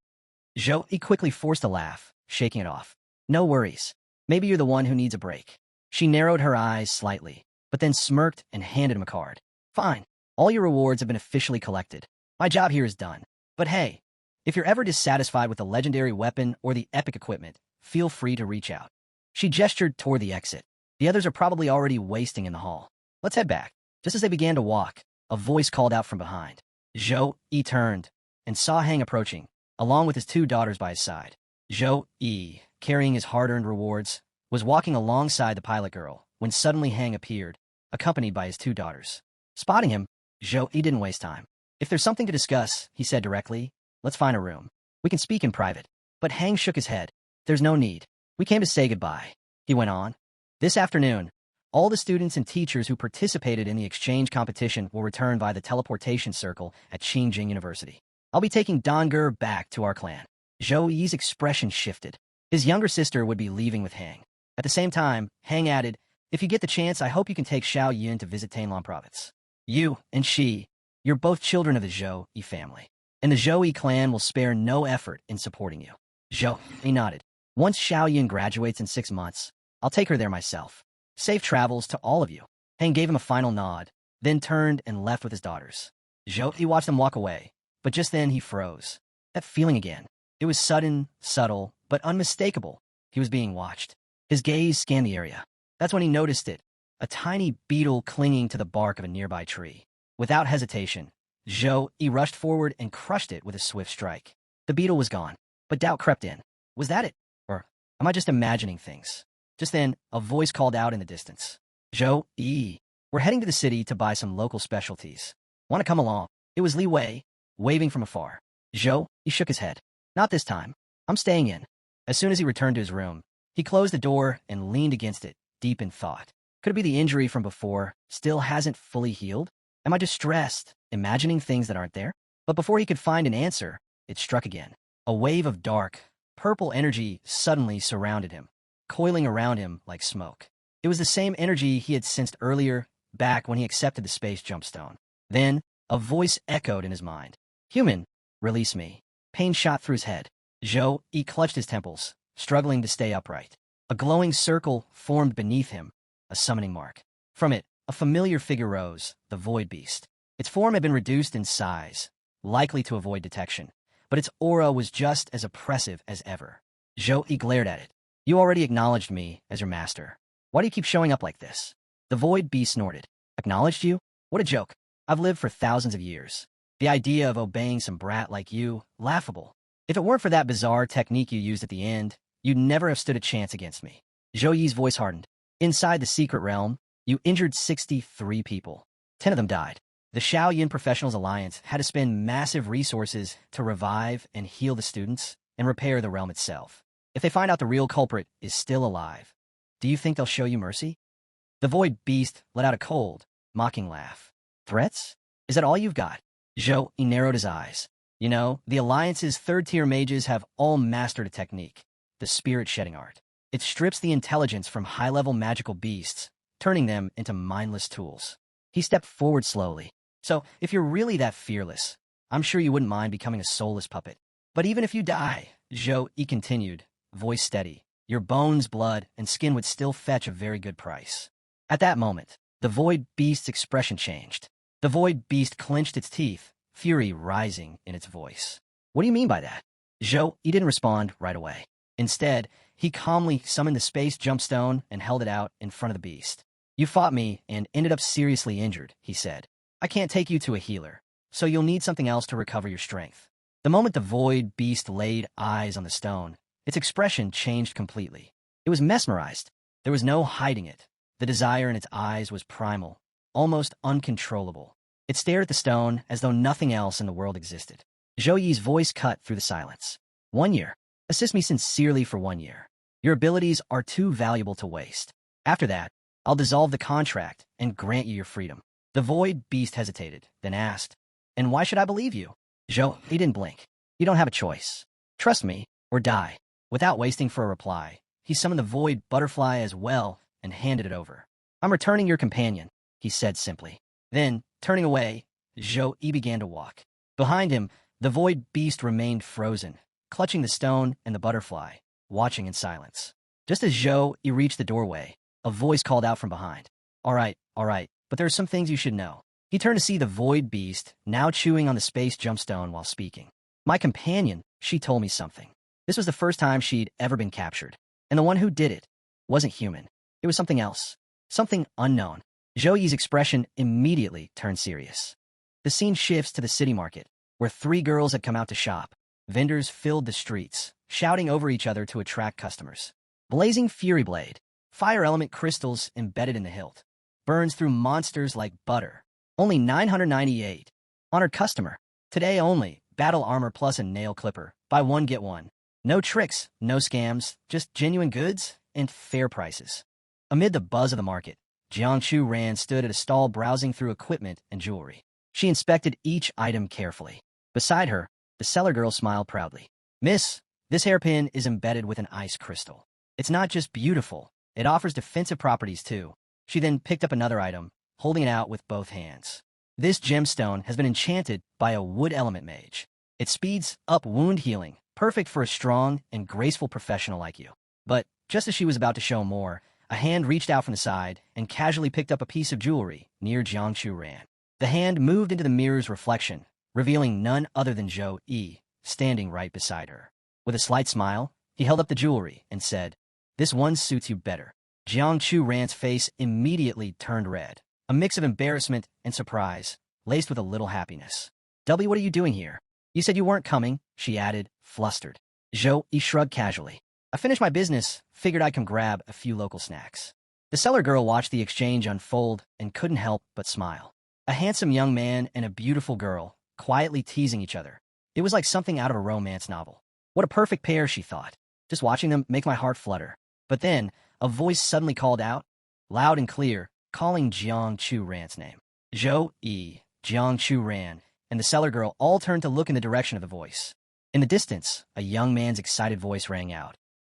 Zhou Yi quickly forced a laugh, shaking it off. No worries. Maybe you're the one who needs a break. She narrowed her eyes slightly, but then smirked and handed him a card. Fine. All your rewards have been officially collected. My job here is done. But hey, if you're ever dissatisfied with the legendary weapon or the epic equipment, feel free to reach out. She gestured toward the exit. The others are probably already wasting in the hall. Let's head back. Just as they began to walk, a voice called out from behind. Zhou Yi turned and saw Hang approaching, along with his 2 daughters by his side. Zhou Yi, carrying his hard-earned rewards, was walking alongside the pilot girl when suddenly Hang appeared, accompanied by his 2 daughters. Spotting him, Zhou Yi didn't waste time. If there's something to discuss, he said directly, let's find a room. We can speak in private. But Hang shook his head. There's no need. We came to say goodbye, he went on. This afternoon, all the students and teachers who participated in the exchange competition will return by the teleportation circle at Qingjing University. I'll be taking Donger back to our clan. Zhou Yi's expression shifted. His younger sister would be leaving with Hang. At the same time, Hang added, if you get the chance, I hope you can take Xiao Yun to visit Tainlan province. You and she, you're both children of the Zhou Yi family, and the Zhou Yi clan will spare no effort in supporting you. Zhou Yi nodded. Once Xiao Yun graduates in 6 months, I'll take her there myself. Safe travels to all of you. Hang gave him a final nod, then turned and left with his daughters. Zhou Yi watched them walk away, but just then he froze. That feeling again. It was sudden, subtle, but unmistakable. He was being watched. His gaze scanned the area. That's when he noticed it, a tiny beetle clinging to the bark of a nearby tree. Without hesitation, Zhou Yi rushed forward and crushed it with a swift strike. The beetle was gone, but doubt crept in. Was that it? Or am I just imagining things? Just then, a voice called out in the distance. Zhou Yi, we're heading to the city to buy some local specialties. Want to come along? It was Li Wei, waving from afar. Zhou Yi shook his head. Not this time. I'm staying in. As soon as he returned to his room, he closed the door and leaned against it, deep in thought. Could it be the injury from before still hasn't fully healed? Am I just stressed, imagining things that aren't there? But before he could find an answer, it struck again. A wave of dark, purple energy suddenly surrounded him, coiling around him like smoke. It was the same energy he had sensed earlier, back when he accepted the space jump stone. Then, a voice echoed in his mind. Human, release me. Pain shot through his head. Zhou Yi clutched his temples, struggling to stay upright. A glowing circle formed beneath him, a summoning mark. From it, a familiar figure rose, the Void Beast. Its form had been reduced in size, likely to avoid detection, but its aura was just as oppressive as ever. Zhou Yi glared at it. You already acknowledged me as your master. Why do you keep showing up like this? The Void Beast snorted. Acknowledged you? What a joke. I've lived for thousands of years. The idea of obeying some brat like you, laughable. If it weren't for that bizarre technique you used at the end, you'd never have stood a chance against me. Zhou Yi's voice hardened. Inside the secret realm, you injured 63 people. 10 of them died. The Xiao Yin Professionals Alliance had to spend massive resources to revive and heal the students and repair the realm itself. If they find out the real culprit is still alive, do you think they'll show you mercy? The Void Beast let out a cold, mocking laugh. Threats? Is that all you've got? Zhou Yi narrowed his eyes. You know, the Alliance's third-tier mages have all mastered a technique, the spirit-shedding art. It strips the intelligence from high-level magical beasts, turning them into mindless tools. He stepped forward slowly. So, if you're really that fearless, I'm sure you wouldn't mind becoming a soulless puppet. But even if you die, Zhou Yi continued, voice steady, your bones, blood, and skin would still fetch a very good price. At that moment, the Void Beast's expression changed. The Void Beast clenched its teeth, fury rising in its voice. What do you mean by that? Zhou Yi didn't respond right away. Instead, he calmly summoned the space jumpstone and held it out in front of the beast. You fought me and ended up seriously injured, he said. I can't take you to a healer, so you'll need something else to recover your strength. The moment the Void Beast laid eyes on the stone, its expression changed completely. It was mesmerized. There was no hiding it. The desire in its eyes was primal, almost uncontrollable. It stared at the stone as though nothing else in the world existed. Zhou Yi's voice cut through the silence. 1 year. Assist me sincerely for 1 year. Your abilities are too valuable to waste. After that, I'll dissolve the contract and grant you your freedom. The Void Beast hesitated, then asked, and why should I believe you? Zhou Yi didn't blink. You don't have a choice. Trust me, or die. Without waiting for a reply, he summoned the Void Butterfly as well and handed it over. I'm returning your companion, he said simply. Then, turning away, Zhou Yi began to walk. Behind him, the Void Beast remained frozen, clutching the stone and the butterfly, watching in silence. Just as Zhou Yi reached the doorway, a voice called out from behind. All right, but there are some things you should know. He turned to see the Void Beast, now chewing on the space jumpstone while speaking. My companion, she told me something. This was the first time she'd ever been captured. And the one who did it wasn't human. It was something else. Something unknown. Zhou Yi's expression immediately turned serious. The scene shifts to the city market, where 3 girls had come out to shop. Vendors filled the streets, shouting over each other to attract customers. Blazing Fury Blade, fire element crystals embedded in the hilt, burns through monsters like butter. Only 998. Honored customer. Today only, battle armor plus a nail clipper. Buy one, get one. No tricks, no scams, just genuine goods and fair prices. Amid the buzz of the market, Jiangchu Ran stood at a stall browsing through equipment and jewelry. She inspected each item carefully. Beside her, the seller girl smiled proudly. Miss, this hairpin is embedded with an ice crystal. It's not just beautiful, it offers defensive properties too. She then picked up another item, holding it out with both hands. This gemstone has been enchanted by a wood element mage. It speeds up wound healing, perfect for a strong and graceful professional like you. But just as she was about to show more, a hand reached out from the side and casually picked up a piece of jewelry near Jiangchu Ran. The hand moved into the mirror's reflection, revealing none other than Zhou Yi, standing right beside her. With a slight smile, he held up the jewelry and said, This one suits you better. Jiangchu Ran's face immediately turned red, a mix of embarrassment and surprise, laced with a little happiness. W, what are you doing here? You said you weren't coming, she added, flustered. Zhou Yi shrugged casually. I finished my business, figured I'd come grab a few local snacks. The seller girl watched the exchange unfold and couldn't help but smile. A handsome young man and a beautiful girl, quietly teasing each other. It was like something out of a romance novel. What a perfect pair, she thought. Just watching them make my heart flutter. But then, a voice suddenly called out, loud and clear, calling Jiangchu Ran's name. Zhou Yi, Jiangchu Ran, and the seller girl all turned to look in the direction of the voice. In the distance, a young man's excited voice rang out.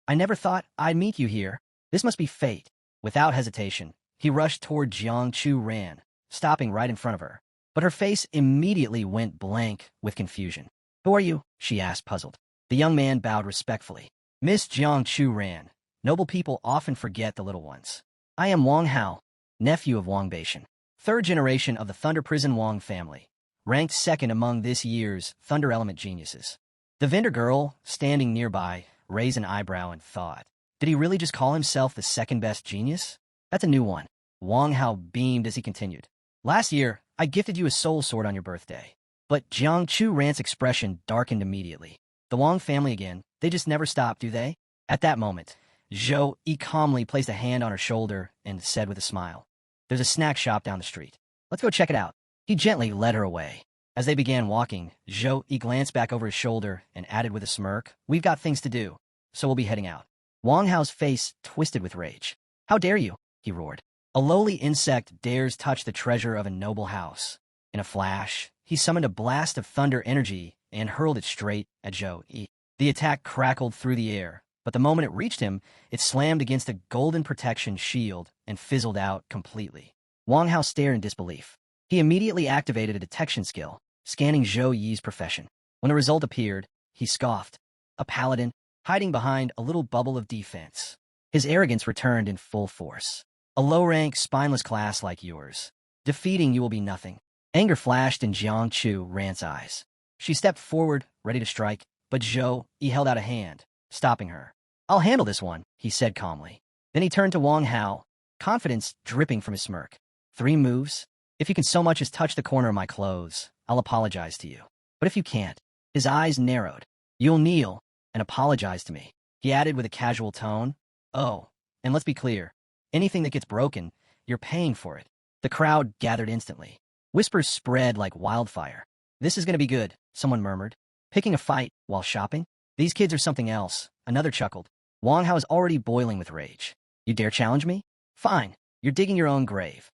I never thought I'd meet you here. This must be fate. Without hesitation, he rushed toward Jiangchu Ran, stopping right in front of her. But her face immediately went blank with confusion. Who are you? She asked, puzzled. The young man bowed respectfully. Miss Jiangchu Ran, noble people often forget the little ones. I am Wang Hao, nephew of Wang Beishan, 3rd generation of the Thunder Prison Wang family, ranked 2nd among this year's Thunder Element geniuses. The vendor girl, standing nearby, raised an eyebrow and thought, did he really just call himself the 2nd best genius? That's a new one. Wang Hao beamed as he continued. Last year, I gifted you a soul sword on your birthday. But Jiangchu Ran's expression darkened immediately. The Wang family again, they just never stop, do they? At that moment, Zhou Yi calmly placed a hand on her shoulder and said with a smile, There's a snack shop down the street. Let's go check it out. He gently led her away. As they began walking, Zhou Yi glanced back over his shoulder and added with a smirk, We've got things to do, so we'll be heading out. Wang Hao's face twisted with rage. How dare you? He roared. A lowly insect dares touch the treasure of a noble house. In a flash, he summoned a blast of thunder energy and hurled it straight at Zhou Yi. The attack crackled through the air, but the moment it reached him, it slammed against a golden protection shield and fizzled out completely. Wang Hao stared in disbelief. He immediately activated a detection skill, scanning Zhou Yi's profession. When the result appeared, he scoffed. A paladin, hiding behind a little bubble of defense. His arrogance returned in full force. A low-rank, spineless class like yours. Defeating you will be nothing. Anger flashed in Jiang Chu Ran's eyes. She stepped forward, ready to strike, but Zhou Yi held out a hand, stopping her. I'll handle this one, he said calmly. Then he turned to Wang Hao, confidence dripping from his smirk. 3 moves? If you can so much as touch the corner of my clothes, I'll apologize to you. But if you can't, his eyes narrowed. You'll kneel and apologize to me, he added with a casual tone. Oh, and let's be clear. Anything that gets broken, you're paying for it. The crowd gathered instantly. Whispers spread like wildfire. This is going to be good, someone murmured. Picking a fight while shopping? These kids are something else, another chuckled. Wang Hao is already boiling with rage. You dare challenge me? Fine, you're digging your own grave.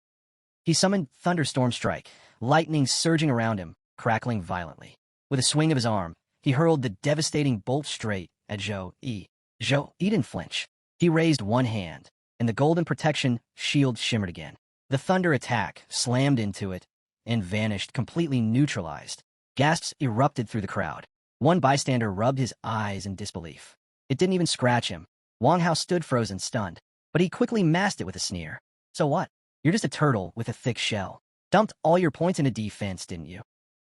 He summoned Thunderstorm Strike, lightning surging around him, crackling violently. With a swing of his arm, he hurled the devastating bolt straight at Zhou Yi. Zhou Yi didn't flinch. He raised one hand, and the golden protection shield shimmered again. The thunder attack slammed into it and vanished, completely neutralized. Gasps erupted through the crowd. One bystander rubbed his eyes in disbelief. It didn't even scratch him. Wang Hao stood frozen, stunned, but he quickly masked it with a sneer. So what? You're just a turtle with a thick shell. Dumped all your points into defense, didn't you?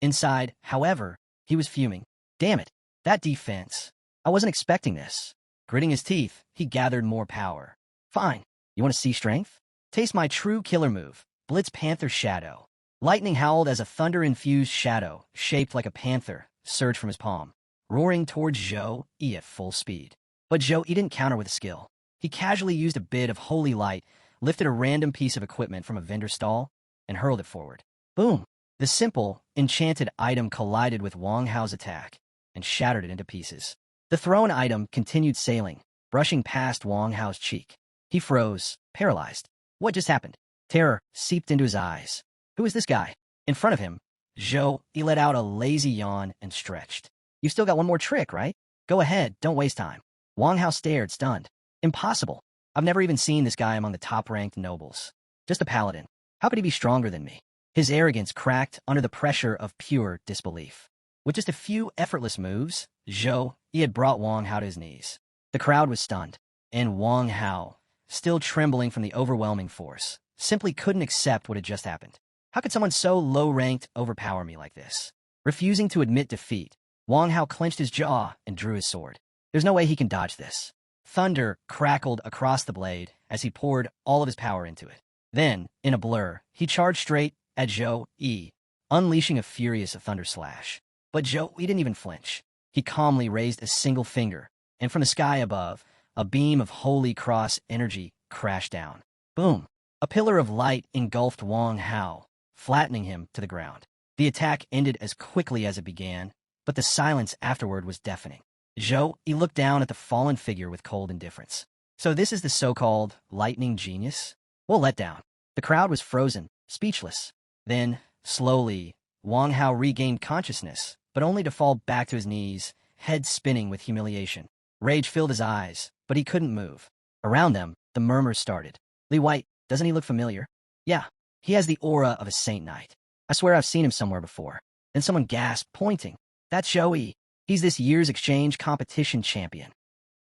Inside, however, he was fuming. Damn it, that defense. I wasn't expecting this. Gritting his teeth, he gathered more power. Fine, you want to see strength? Taste my true killer move, Blitz Panther Shadow. Lightning howled as a thunder-infused shadow, shaped like a panther, surged from his palm, roaring towards Zhou Yi at full speed. But Zhou Yi didn't counter with a skill. He casually used a bit of holy light, lifted a random piece of equipment from a vendor stall, and hurled it forward. Boom! The simple, enchanted item collided with Wang Hao's attack and shattered it into pieces. The thrown item continued sailing, brushing past Wang Hao's cheek. He froze, paralyzed. What just happened? Terror seeped into his eyes. Who is this guy? In front of him, Zhou Yi let out a lazy yawn and stretched. You've still got one more trick, right? Go ahead, don't waste time. Wang Hao stared, stunned. Impossible. I've never even seen this guy among the top-ranked nobles. Just a paladin. How could he be stronger than me? His arrogance cracked under the pressure of pure disbelief. With just a few effortless moves, Zhou Yi had brought Wang Hao to his knees. The crowd was stunned, and Wang Hao, still trembling from the overwhelming force, simply couldn't accept what had just happened. How could someone so low-ranked overpower me like this? Refusing to admit defeat, Wang Hao clenched his jaw and drew his sword. There's no way he can dodge this. Thunder crackled across the blade as he poured all of his power into it. Then, in a blur, he charged straight at Zhou Yi, unleashing a furious thunder slash. But Zhou Yi didn't even flinch. He calmly raised a single finger, and from the sky above, a beam of holy cross energy crashed down. Boom! A pillar of light engulfed Wang Hao, flattening him to the ground. The attack ended as quickly as it began, but the silence afterward was deafening. Zhou Yi looked down at the fallen figure with cold indifference. So this is the so-called lightning genius? Well, let down. The crowd was frozen, speechless. Then, slowly, Wang Hao regained consciousness, but only to fall back to his knees, head spinning with humiliation. Rage filled his eyes, but he couldn't move. Around them, the murmurs started. Li White, doesn't he look familiar? Yeah, he has the aura of a saint knight. I swear I've seen him somewhere before. Then someone gasped, pointing. That's Zhou Yi. He's this year's exchange competition champion.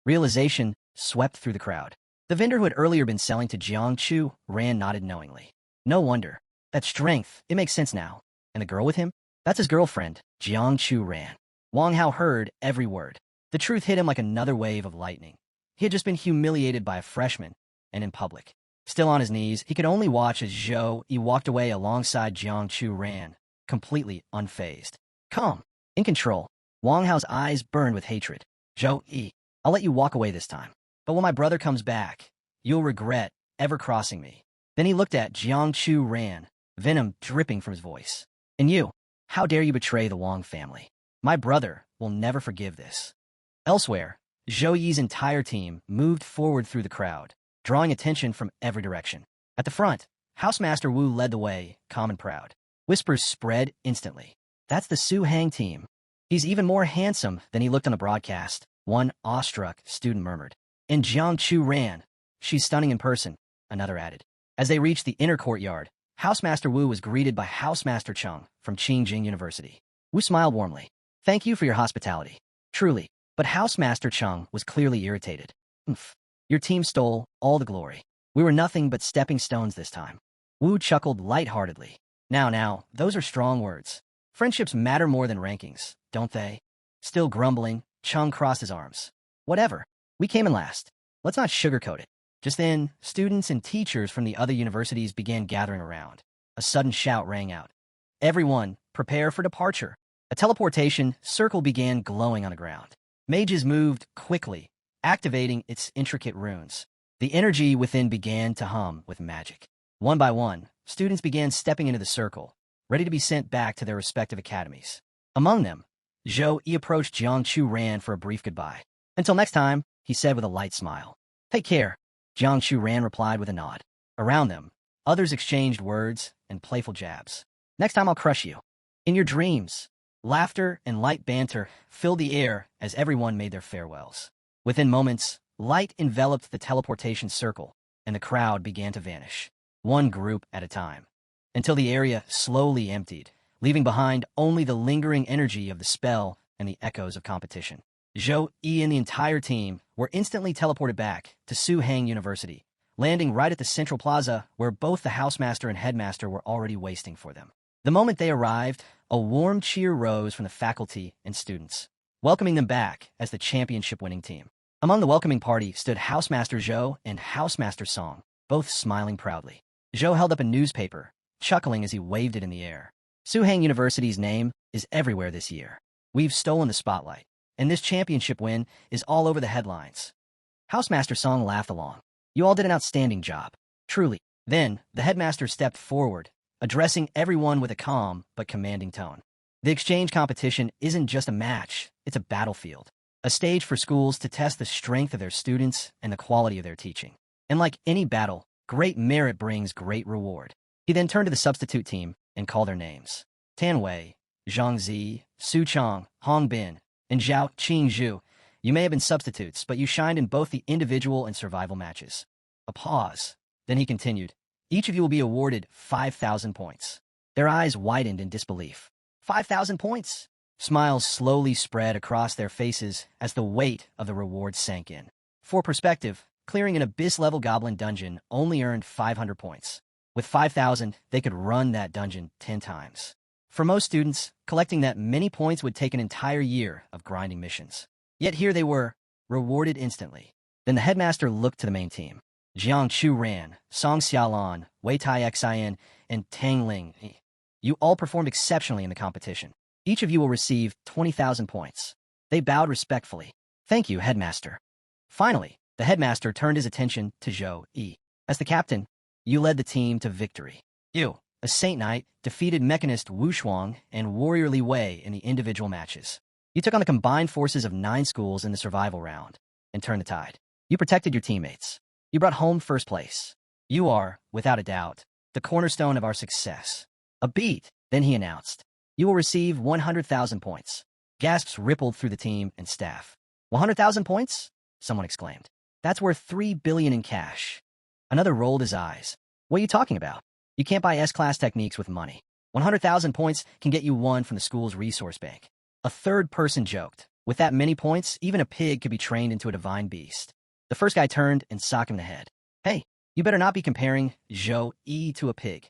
Realization swept through the crowd. The vendor who had earlier been selling to Jiang Chu Ran nodded knowingly. No wonder. That strength, it makes sense now. And the girl with him? That's his girlfriend, Jiang Chu Ran. Wang Hao heard every word. The truth hit him like another wave of lightning. He had just been humiliated by a freshman, and in public. Still on his knees, he could only watch as Zhou Yi walked away alongside Jiang Chu Ran, completely unfazed. Calm, in control. Wang Hao's eyes burned with hatred. Zhou Yi, I'll let you walk away this time. But when my brother comes back, you'll regret ever crossing me. Then he looked at Jiang Chu Ran, venom dripping from his voice. And you, how dare you betray the Wang family? My brother will never forgive this. Elsewhere, Zhou Yi's entire team moved forward through the crowd, drawing attention from every direction. At the front, Housemaster Wu led the way, calm and proud. Whispers spread instantly. That's the Su Hang team. He's even more handsome than he looked on the broadcast, one awestruck student murmured. And Jiang Chu ran. She's stunning in person, another added. As they reached the inner courtyard, Housemaster Wu was greeted by Housemaster Chung from Qingjing University. Wu smiled warmly. Thank you for your hospitality. Truly. But Housemaster Chung was clearly irritated. Oof. Your team stole all the glory. We were nothing but stepping stones this time. Wu chuckled lightheartedly. Now, those are strong words. Friendships matter more than rankings, don't they? Still grumbling, Chung crossed his arms. Whatever. We came in last. Let's not sugarcoat it. Just then, students and teachers from the other universities began gathering around. A sudden shout rang out. Everyone, prepare for departure. A teleportation circle began glowing on the ground. Mages moved quickly, activating its intricate runes. The energy within began to hum with magic. One by one, students began stepping into the circle, ready to be sent back to their respective academies. Among them, Zhou Yi approached Jiang Chu Ran for a brief goodbye. Until next time, he said with a light smile. Take care, Jiang Chu Ran replied with a nod. Around them, others exchanged words and playful jabs. Next time I'll crush you. In your dreams. Laughter and light banter filled the air as everyone made their farewells. Within moments, light enveloped the teleportation circle, and the crowd began to vanish, one group at a time, until the area slowly emptied, leaving behind only the lingering energy of the spell and the echoes of competition. Zhou Yi and the entire team were instantly teleported back to Suhang University, landing right at the central plaza where both the housemaster and headmaster were already waiting for them. The moment they arrived, a warm cheer rose from the faculty and students, welcoming them back as the championship-winning team. Among the welcoming party stood Housemaster Zhou and Housemaster Song, both smiling proudly. Zhou held up a newspaper, chuckling as he waved it in the air. Suhang University's name is everywhere this year. We've stolen the spotlight, and this championship win is all over the headlines. Housemaster Song laughed along. You all did an outstanding job. Truly. Then, the headmaster stepped forward, addressing everyone with a calm but commanding tone. The exchange competition isn't just a match, it's a battlefield. A stage for schools to test the strength of their students and the quality of their teaching. And like any battle, great merit brings great reward. He then turned to the substitute team and called their names. Tan Wei, Zhang Zi, Su Chang, Hong Bin, and Zhao Qingzhu. You may have been substitutes, but you shined in both the individual and survival matches. A pause. Then he continued. Each of you will be awarded 5,000 points. Their eyes widened in disbelief. 5,000 points? Smiles slowly spread across their faces as the weight of the reward sank in. For perspective, clearing an abyss-level goblin dungeon only earned 500 points. With 5,000, they could run that dungeon 10 times. For most students, collecting that many points would take an entire year of grinding missions. Yet here they were, rewarded instantly. Then the headmaster looked to the main team. Jiang Chu Ran, Song Xiaolan, Wei Tai Xian, and Tang Ling. You all performed exceptionally in the competition. Each of you will receive 20,000 points. They bowed respectfully. Thank you, headmaster. Finally, the headmaster turned his attention to Zhou Yi. As the captain, you led the team to victory. You, a Saint Knight, defeated Mechanist Wu Shuang and Warrior Li Wei in the individual matches. You took on the combined forces of 9 schools in the survival round and turned the tide. You protected your teammates. You brought home first place. You are, without a doubt, the cornerstone of our success. A beat, then he announced. You will receive 100,000 points. Gasps rippled through the team and staff. 100,000 points? Someone exclaimed. That's worth 3 billion in cash. Another rolled his eyes. What are you talking about? You can't buy S-class techniques with money. 100,000 points can get you one from the school's resource bank. A third person joked. With that many points, even a pig could be trained into a divine beast. The first guy turned and socked him in the head. Hey, you better not be comparing Zhou Yi to a pig.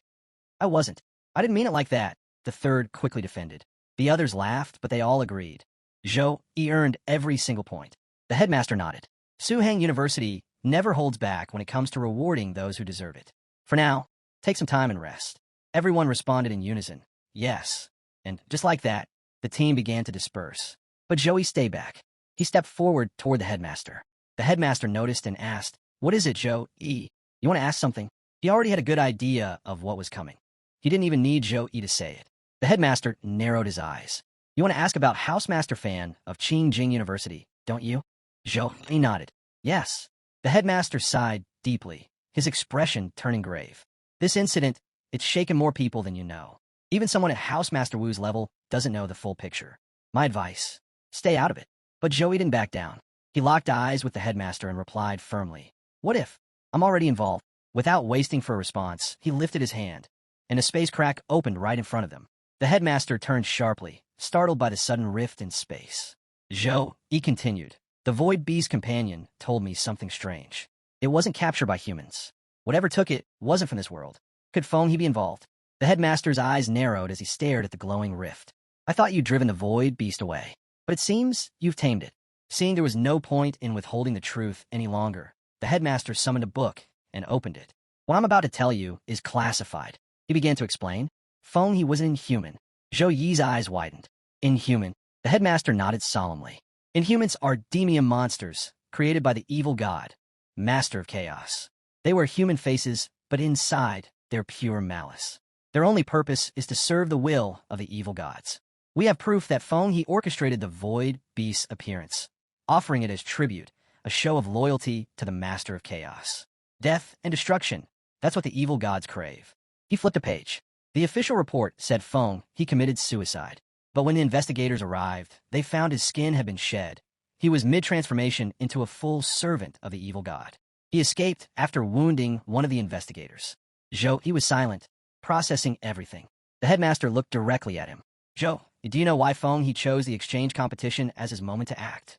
I wasn't. I didn't mean it like that, the third quickly defended. The others laughed, but they all agreed. Zhou Yi earned every single point. The headmaster nodded. Suhang University never holds back when it comes to rewarding those who deserve it. For now, take some time and rest. Everyone responded in unison. Yes. And just like that, the team began to disperse. But Zhou Yi stayed back. He stepped forward toward the headmaster. The headmaster noticed and asked, What is it, Zhou Yi? You want to ask something? He already had a good idea of what was coming. He didn't even need Zhou Yi to say it. The headmaster narrowed his eyes. You want to ask about Housemaster Fan of Qingjing University, don't you? Zhou Yi nodded. Yes. The headmaster sighed deeply, his expression turning grave. This incident, it's shaken more people than you know. Even someone at Housemaster Wu's level doesn't know the full picture. My advice, stay out of it. But Joey didn't back down. He locked eyes with the headmaster and replied firmly, "What if? I'm already involved." Without wasting for a response, he lifted his hand, and a space crack opened right in front of them. The headmaster turned sharply, startled by the sudden rift in space. "Zhou," he continued, "the Void Beast companion told me something strange. It wasn't captured by humans. Whatever took it wasn't from this world. Could Feng he be involved?" The headmaster's eyes narrowed as he stared at the glowing rift. "I thought you'd driven the Void Beast away, but it seems you've tamed it." Seeing there was no point in withholding the truth any longer, the headmaster summoned a book and opened it. "What I'm about to tell you is classified," he began to explain. "Feng he was an inhuman." Zhou Yi's eyes widened. "Inhuman?" The headmaster nodded solemnly. "Inhumans are demian monsters, created by the evil god, master of chaos. They wear human faces, but inside, they're pure malice. Their only purpose is to serve the will of the evil gods. We have proof that Feng he orchestrated the Void Beast's appearance, offering it as tribute, a show of loyalty to the master of chaos. Death and destruction, that's what the evil gods crave." He flipped a page. The official report said Feng he committed suicide. But when the investigators arrived, they found his skin had been shed. He was mid-transformation into a full servant of the evil god. He escaped after wounding one of the investigators. Zhou, he was silent, processing everything. The headmaster looked directly at him. "Zhou, do you know why Feng he chose the exchange competition as his moment to act?"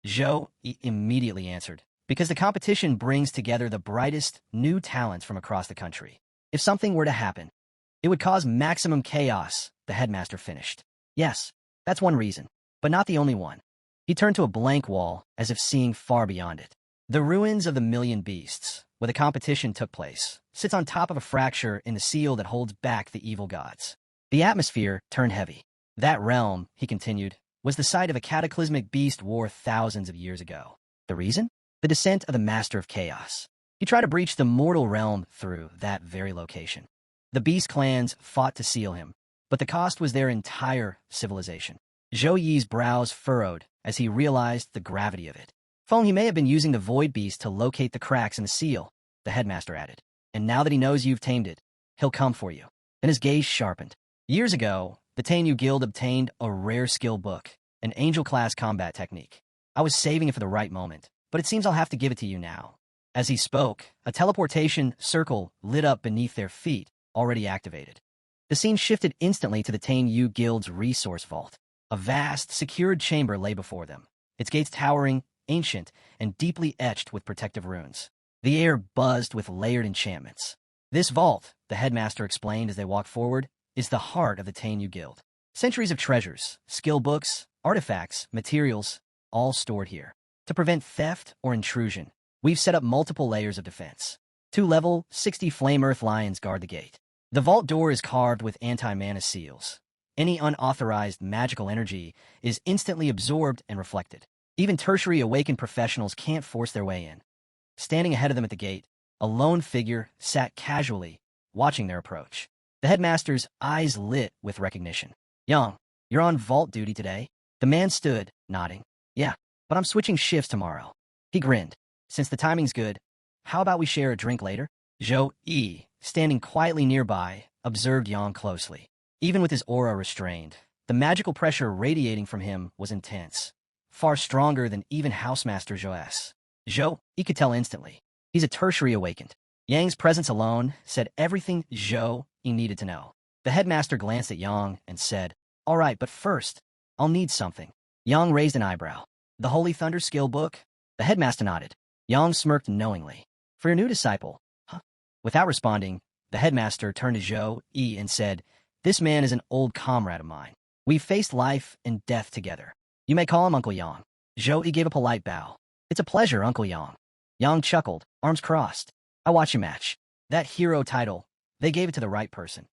Zhou he immediately answered, "Because the competition brings together the brightest new talents from across the country. If something were to happen, it would cause maximum chaos," the headmaster finished. "Yes, that's one reason, but not the only one." He turned to a blank wall, as if seeing far beyond it. "The ruins of the Million Beasts, where the competition took place, sits on top of a fracture in the seal that holds back the evil gods." The atmosphere turned heavy. "That realm," he continued, "was the site of a cataclysmic beast war thousands of years ago. The reason? The descent of the Master of Chaos. He tried to breach the mortal realm through that very location. The beast clans fought to seal him, but the cost was their entire civilization." Zhou Yi's brows furrowed as he realized the gravity of it. "Feng he may have been using the Void Beast to locate the cracks in the seal," the headmaster added. "And now that he knows you've tamed it, he'll come for you." Then his gaze sharpened. "Years ago, the Taiyu Guild obtained a rare skill book, an angel-class combat technique. I was saving it for the right moment, but it seems I'll have to give it to you now." As he spoke, a teleportation circle lit up beneath their feet, already activated. The scene shifted instantly to the Taiyu Guild's resource vault. A vast, secured chamber lay before them, its gates towering, ancient, and deeply etched with protective runes. The air buzzed with layered enchantments. "This vault," the headmaster explained as they walked forward, "is the heart of the Taiyu Guild. Centuries of treasures, skill books, artifacts, materials, all stored here. To prevent theft or intrusion, we've set up multiple layers of defense. 2 level 60 Flame Earth Lions guard the gate. The vault door is carved with anti-mana seals. Any unauthorized magical energy is instantly absorbed and reflected. Even tertiary awakened professionals can't force their way in." Standing ahead of them at the gate, a lone figure sat casually, watching their approach. The headmaster's eyes lit with recognition. "Yang, you're on vault duty today?" The man stood, nodding. "Yeah, but I'm switching shifts tomorrow." He grinned. "Since the timing's good, how about we share a drink later?" Zhou Yi, standing quietly nearby, observed Yang closely. Even with his aura restrained, the magical pressure radiating from him was intense, far stronger than even Housemaster Zhou's. Zhou, he could tell instantly. He's a tertiary awakened. Yang's presence alone said everything Zhou he needed to know. The headmaster glanced at Yang and said, "All right, but first, I'll need something." Yang raised an eyebrow. "The Holy Thunder skill book?" The headmaster nodded. Yang smirked knowingly. "For your new disciple, huh?" Without responding, the headmaster turned to Zhou Yi and said, "This man is an old comrade of mine. We've faced life and death together. You may call him Uncle Yang." Zhou Yi gave a polite bow. "It's a pleasure, Uncle Yang." Yang chuckled, arms crossed. "I watch you match. That hero title, they gave it to the right person."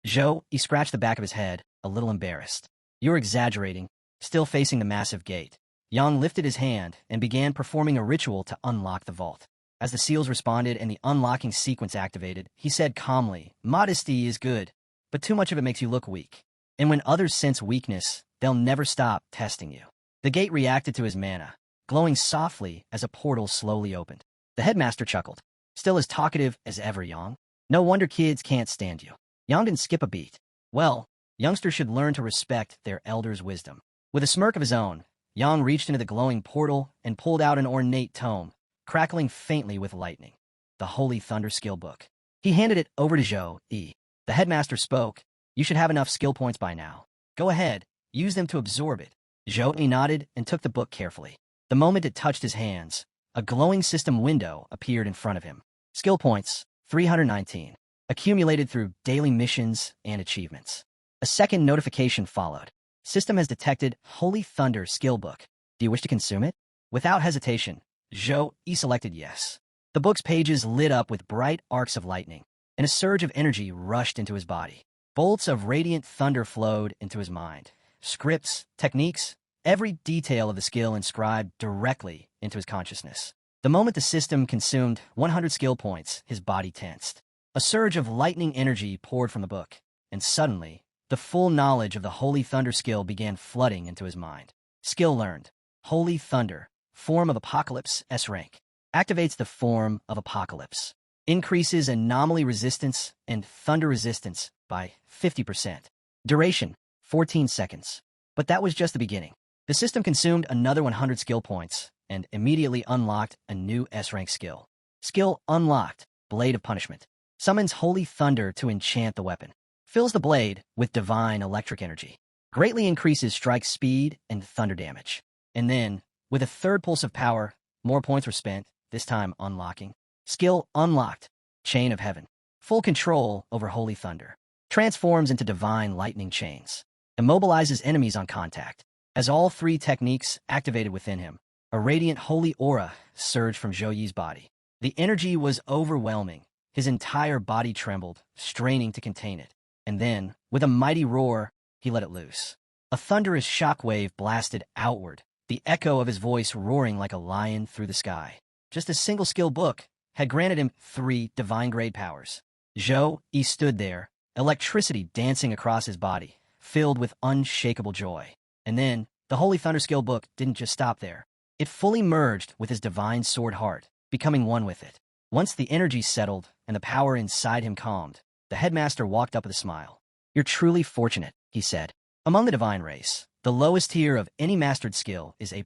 Zhou Yi scratched the back of his head, a little embarrassed. "You're exaggerating." Still facing the massive gate, Yang lifted his hand and began performing a ritual to unlock the vault. As the seals responded and the unlocking sequence activated, he said calmly, "Modesty is good, but too much of it makes you look weak. And when others sense weakness, they'll never stop testing you." The gate reacted to his mana, glowing softly as a portal slowly opened. The headmaster chuckled. "Still as talkative as ever, Yang. No wonder kids can't stand you." Yang didn't skip a beat. "Well, youngsters should learn to respect their elders' wisdom. With a smirk of his own, Yang reached into the glowing portal and pulled out an ornate tome, crackling faintly with lightning. The Holy Thunder Skill Book. He handed it over to Zhou Yi. The headmaster spoke. You should have enough skill points by now. Go ahead, use them to absorb it. Zhou Yi nodded and took the book carefully. The moment it touched his hands, a glowing system window appeared in front of him. Skill points, 319. Accumulated through daily missions and achievements. A second notification followed. System has detected Holy Thunder Skill Book. Do you wish to consume it? Without hesitation, Zhou Yi selected yes. The book's pages lit up with bright arcs of lightning, and a surge of energy rushed into his body. Bolts of radiant thunder flowed into his mind. Scripts, techniques, every detail of the skill inscribed directly into his consciousness. The moment the system consumed 100 skill points, his body tensed. A surge of lightning energy poured from the book, and suddenly, the full knowledge of the Holy Thunder skill began flooding into his mind. Skill learned. Holy Thunder, form of Apocalypse, S rank. Activates the form of Apocalypse. Increases anomaly resistance and thunder resistance by 50%. Duration, 14 seconds. But that was just the beginning. The system consumed another 100 skill points and immediately unlocked a new S-rank skill. Skill unlocked, Blade of Punishment. Summons Holy Thunder to enchant the weapon. Fills the blade with divine electric energy. Greatly increases strike speed and thunder damage. And then, with a third pulse of power, more points were spent, this time unlocking. Skill unlocked, Chain of Heaven. Full control over Holy Thunder. Transforms into divine lightning chains. Immobilizes enemies on contact. As all three techniques activated within him, a radiant holy aura surged from Zhou Yi's body. The energy was overwhelming. His entire body trembled, straining to contain it. And then, with a mighty roar, he let it loose. A thunderous shockwave blasted outward, the echo of his voice roaring like a lion through the sky. Just a single skill book had granted him 3 divine-grade powers. Zhou Yi stood there, electricity dancing across his body, filled with unshakable joy. And then, the Holy Thunder Skill Book didn't just stop there. It fully merged with his divine sword heart, becoming one with it. Once the energy settled and the power inside him calmed, the headmaster walked up with a smile. You're truly fortunate, he said. Among the divine race, the lowest tier of any mastered skill is A+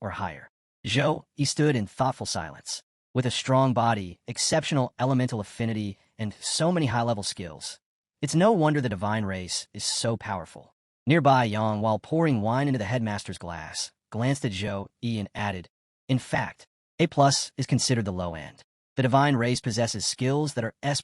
or higher. Zhou Yi stood in thoughtful silence. With a strong body, exceptional elemental affinity, and so many high-level skills, it's no wonder the divine race is so powerful. Nearby, Yang, while pouring wine into the headmaster's glass, glanced at Zhou Yi and added, in fact, A+ is considered the low end. The divine race possesses skills that are S+,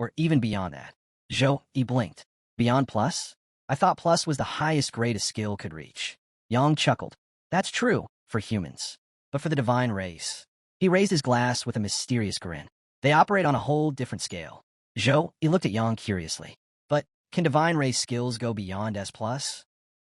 or even beyond that. Zhou Yi blinked. Beyond plus? I thought plus was the highest grade a skill could reach. Yang chuckled. That's true, for humans. But for the divine race. He raised his glass with a mysterious grin. They operate on a whole different scale. Zhou Yi looked at Yang curiously. But can divine race skills go beyond S+?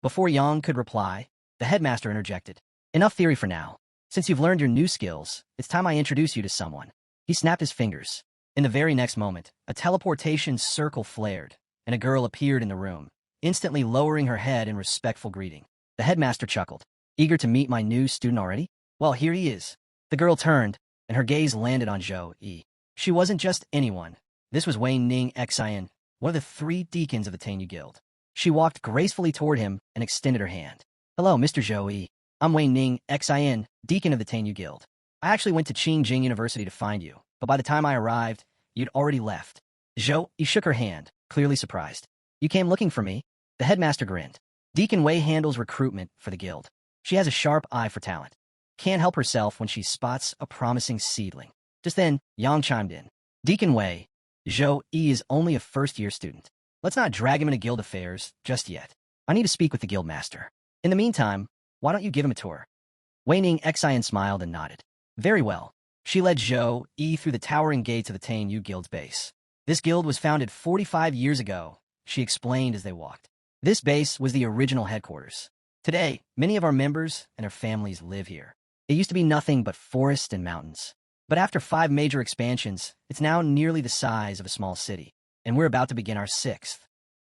Before Yang could reply, the headmaster interjected. Enough theory for now. Since you've learned your new skills, it's time I introduce you to someone. He snapped his fingers. In the very next moment, a teleportation circle flared, and a girl appeared in the room, instantly lowering her head in respectful greeting. The headmaster chuckled. Eager to meet my new student already? Well, here he is. The girl turned, and her gaze landed on Zhou Yi. She wasn't just anyone. This was Wei Ning Xian, one of the 3 deacons of the Tanyu Guild. She walked gracefully toward him and extended her hand. Hello, Mr. Zhou Yi. I'm Wei Ning Xian, deacon of the Tanyu Guild. I actually went to Qingjing University to find you, but by the time I arrived, you'd already left. Zhou Yi shook her hand, clearly surprised. You came looking for me? The headmaster grinned. Deacon Wei handles recruitment for the guild. She has a sharp eye for talent. Can't help herself when she spots a promising seedling. Just then, Yang chimed in. Deacon Wei, Zhou Yi is only a first-year student. Let's not drag him into guild affairs just yet. I need to speak with the guild master. In the meantime, why don't you give him a tour? Wei Ning Xian smiled and nodded. Very well. She led Zhou Yi through the towering gates of the Tanyu Guild's base. This guild was founded 45 years ago, she explained as they walked. This base was the original headquarters. Today, many of our members and their families live here. It used to be nothing but forest and mountains. But after 5 major expansions, it's now nearly the size of a small city. And we're about to begin our 6th.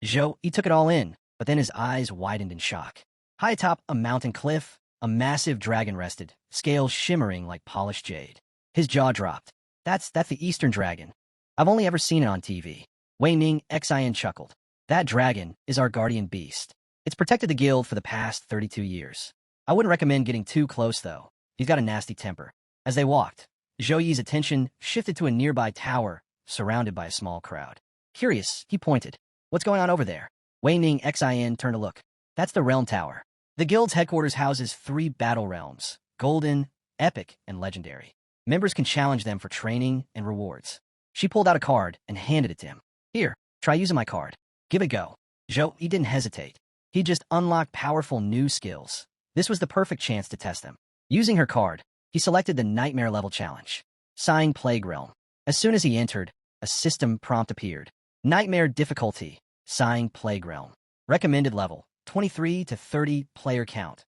Zhou Yi took it all in, but then his eyes widened in shock. High atop a mountain cliff, a massive dragon rested, scales shimmering like polished jade. His jaw dropped. That's the Eastern Dragon. I've only ever seen it on TV. Wei Ning Xian chuckled. That dragon is our guardian beast. It's protected the guild for the past 32 years. I wouldn't recommend getting too close, though. He's got a nasty temper. As they walked, Zhou Yi's attention shifted to a nearby tower, surrounded by a small crowd. Curious, he pointed. What's going on over there? Wei Ning Xin turned to look. That's the Realm Tower. The guild's headquarters houses 3 battle realms, Golden, Epic, and Legendary. Members can challenge them for training and rewards. She pulled out a card and handed it to him. Here, try using my card. Give it a go. Zhou Yi didn't hesitate. He just unlocked powerful new skills. This was the perfect chance to test them. Using her card, he selected the Nightmare level challenge. Sighing Plague Realm. As soon as he entered, a system prompt appeared. Nightmare difficulty, Sighing Plague Realm. Recommended level, 23 to 30 player count,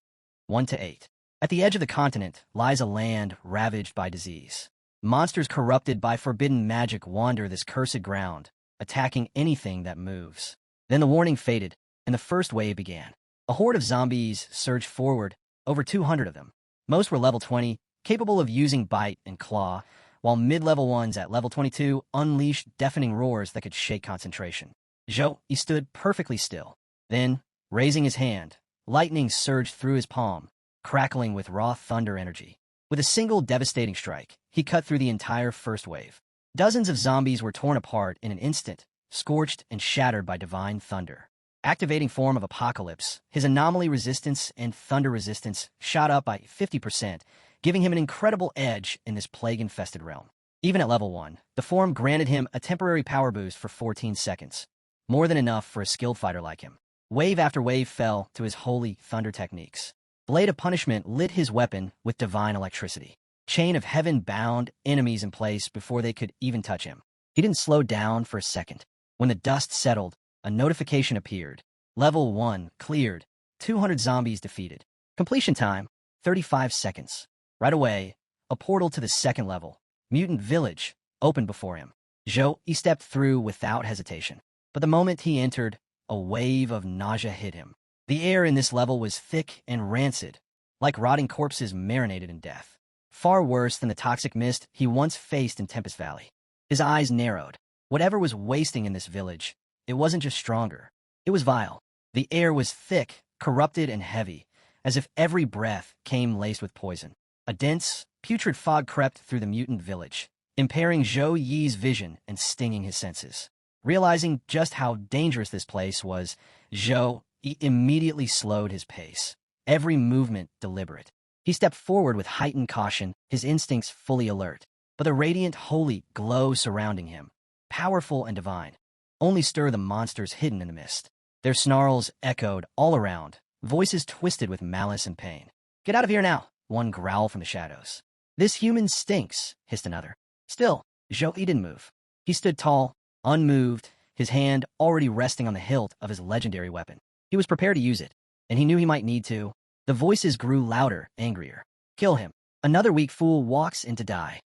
1 to 8. At the edge of the continent lies a land ravaged by disease. Monsters corrupted by forbidden magic wander this cursed ground, attacking anything that moves. Then the warning faded, and the first wave began. A horde of zombies surged forward, over 200 of them. Most were level 20, capable of using bite and claw, while mid-level ones at level 22 unleashed deafening roars that could shake concentration. Zhou Yi stood perfectly still. Then, raising his hand, lightning surged through his palm, crackling with raw thunder energy. With a single devastating strike, he cut through the entire first wave. Dozens of zombies were torn apart in an instant, scorched and shattered by divine thunder. Activating form of Apocalypse, his anomaly resistance and thunder resistance shot up by 50%, giving him an incredible edge in this plague-infested realm. Even at level 1, the form granted him a temporary power boost for 14 seconds, more than enough for a skilled fighter like him. Wave after wave fell to his holy thunder techniques. Blade of Punishment lit his weapon with divine electricity. Chain of Heaven bound enemies in place before they could even touch him. He didn't slow down for a second. When the dust settled, a notification appeared. Level 1 cleared. 200 zombies defeated. Completion time, 35 seconds. Right away, a portal to the second level, Mutant Village, opened before him. Zhou Yi stepped through without hesitation. But the moment he entered, a wave of nausea hit him. The air in this level was thick and rancid, like rotting corpses marinated in death. Far worse than the toxic mist he once faced in Tempest Valley. His eyes narrowed. Whatever was wasting in this village, it wasn't just stronger. It was vile. The air was thick, corrupted, and heavy, as if every breath came laced with poison. A dense, putrid fog crept through the mutant village, impairing Zhou Yi's vision and stinging his senses. Realizing just how dangerous this place was, Zhou Yi immediately slowed his pace, every movement deliberate. He stepped forward with heightened caution, his instincts fully alert. But the radiant, holy glow surrounding him, powerful and divine, only stirred the monsters hidden in the mist. Their snarls echoed all around, voices twisted with malice and pain. "Get out of here now," one growled from the shadows. "This human stinks," hissed another. Still, Zhou Yi didn't move. He stood tall, unmoved, his hand already resting on the hilt of his legendary weapon. He was prepared to use it, and he knew he might need to. The voices grew louder, angrier. "Kill him. Another weak fool walks in to die.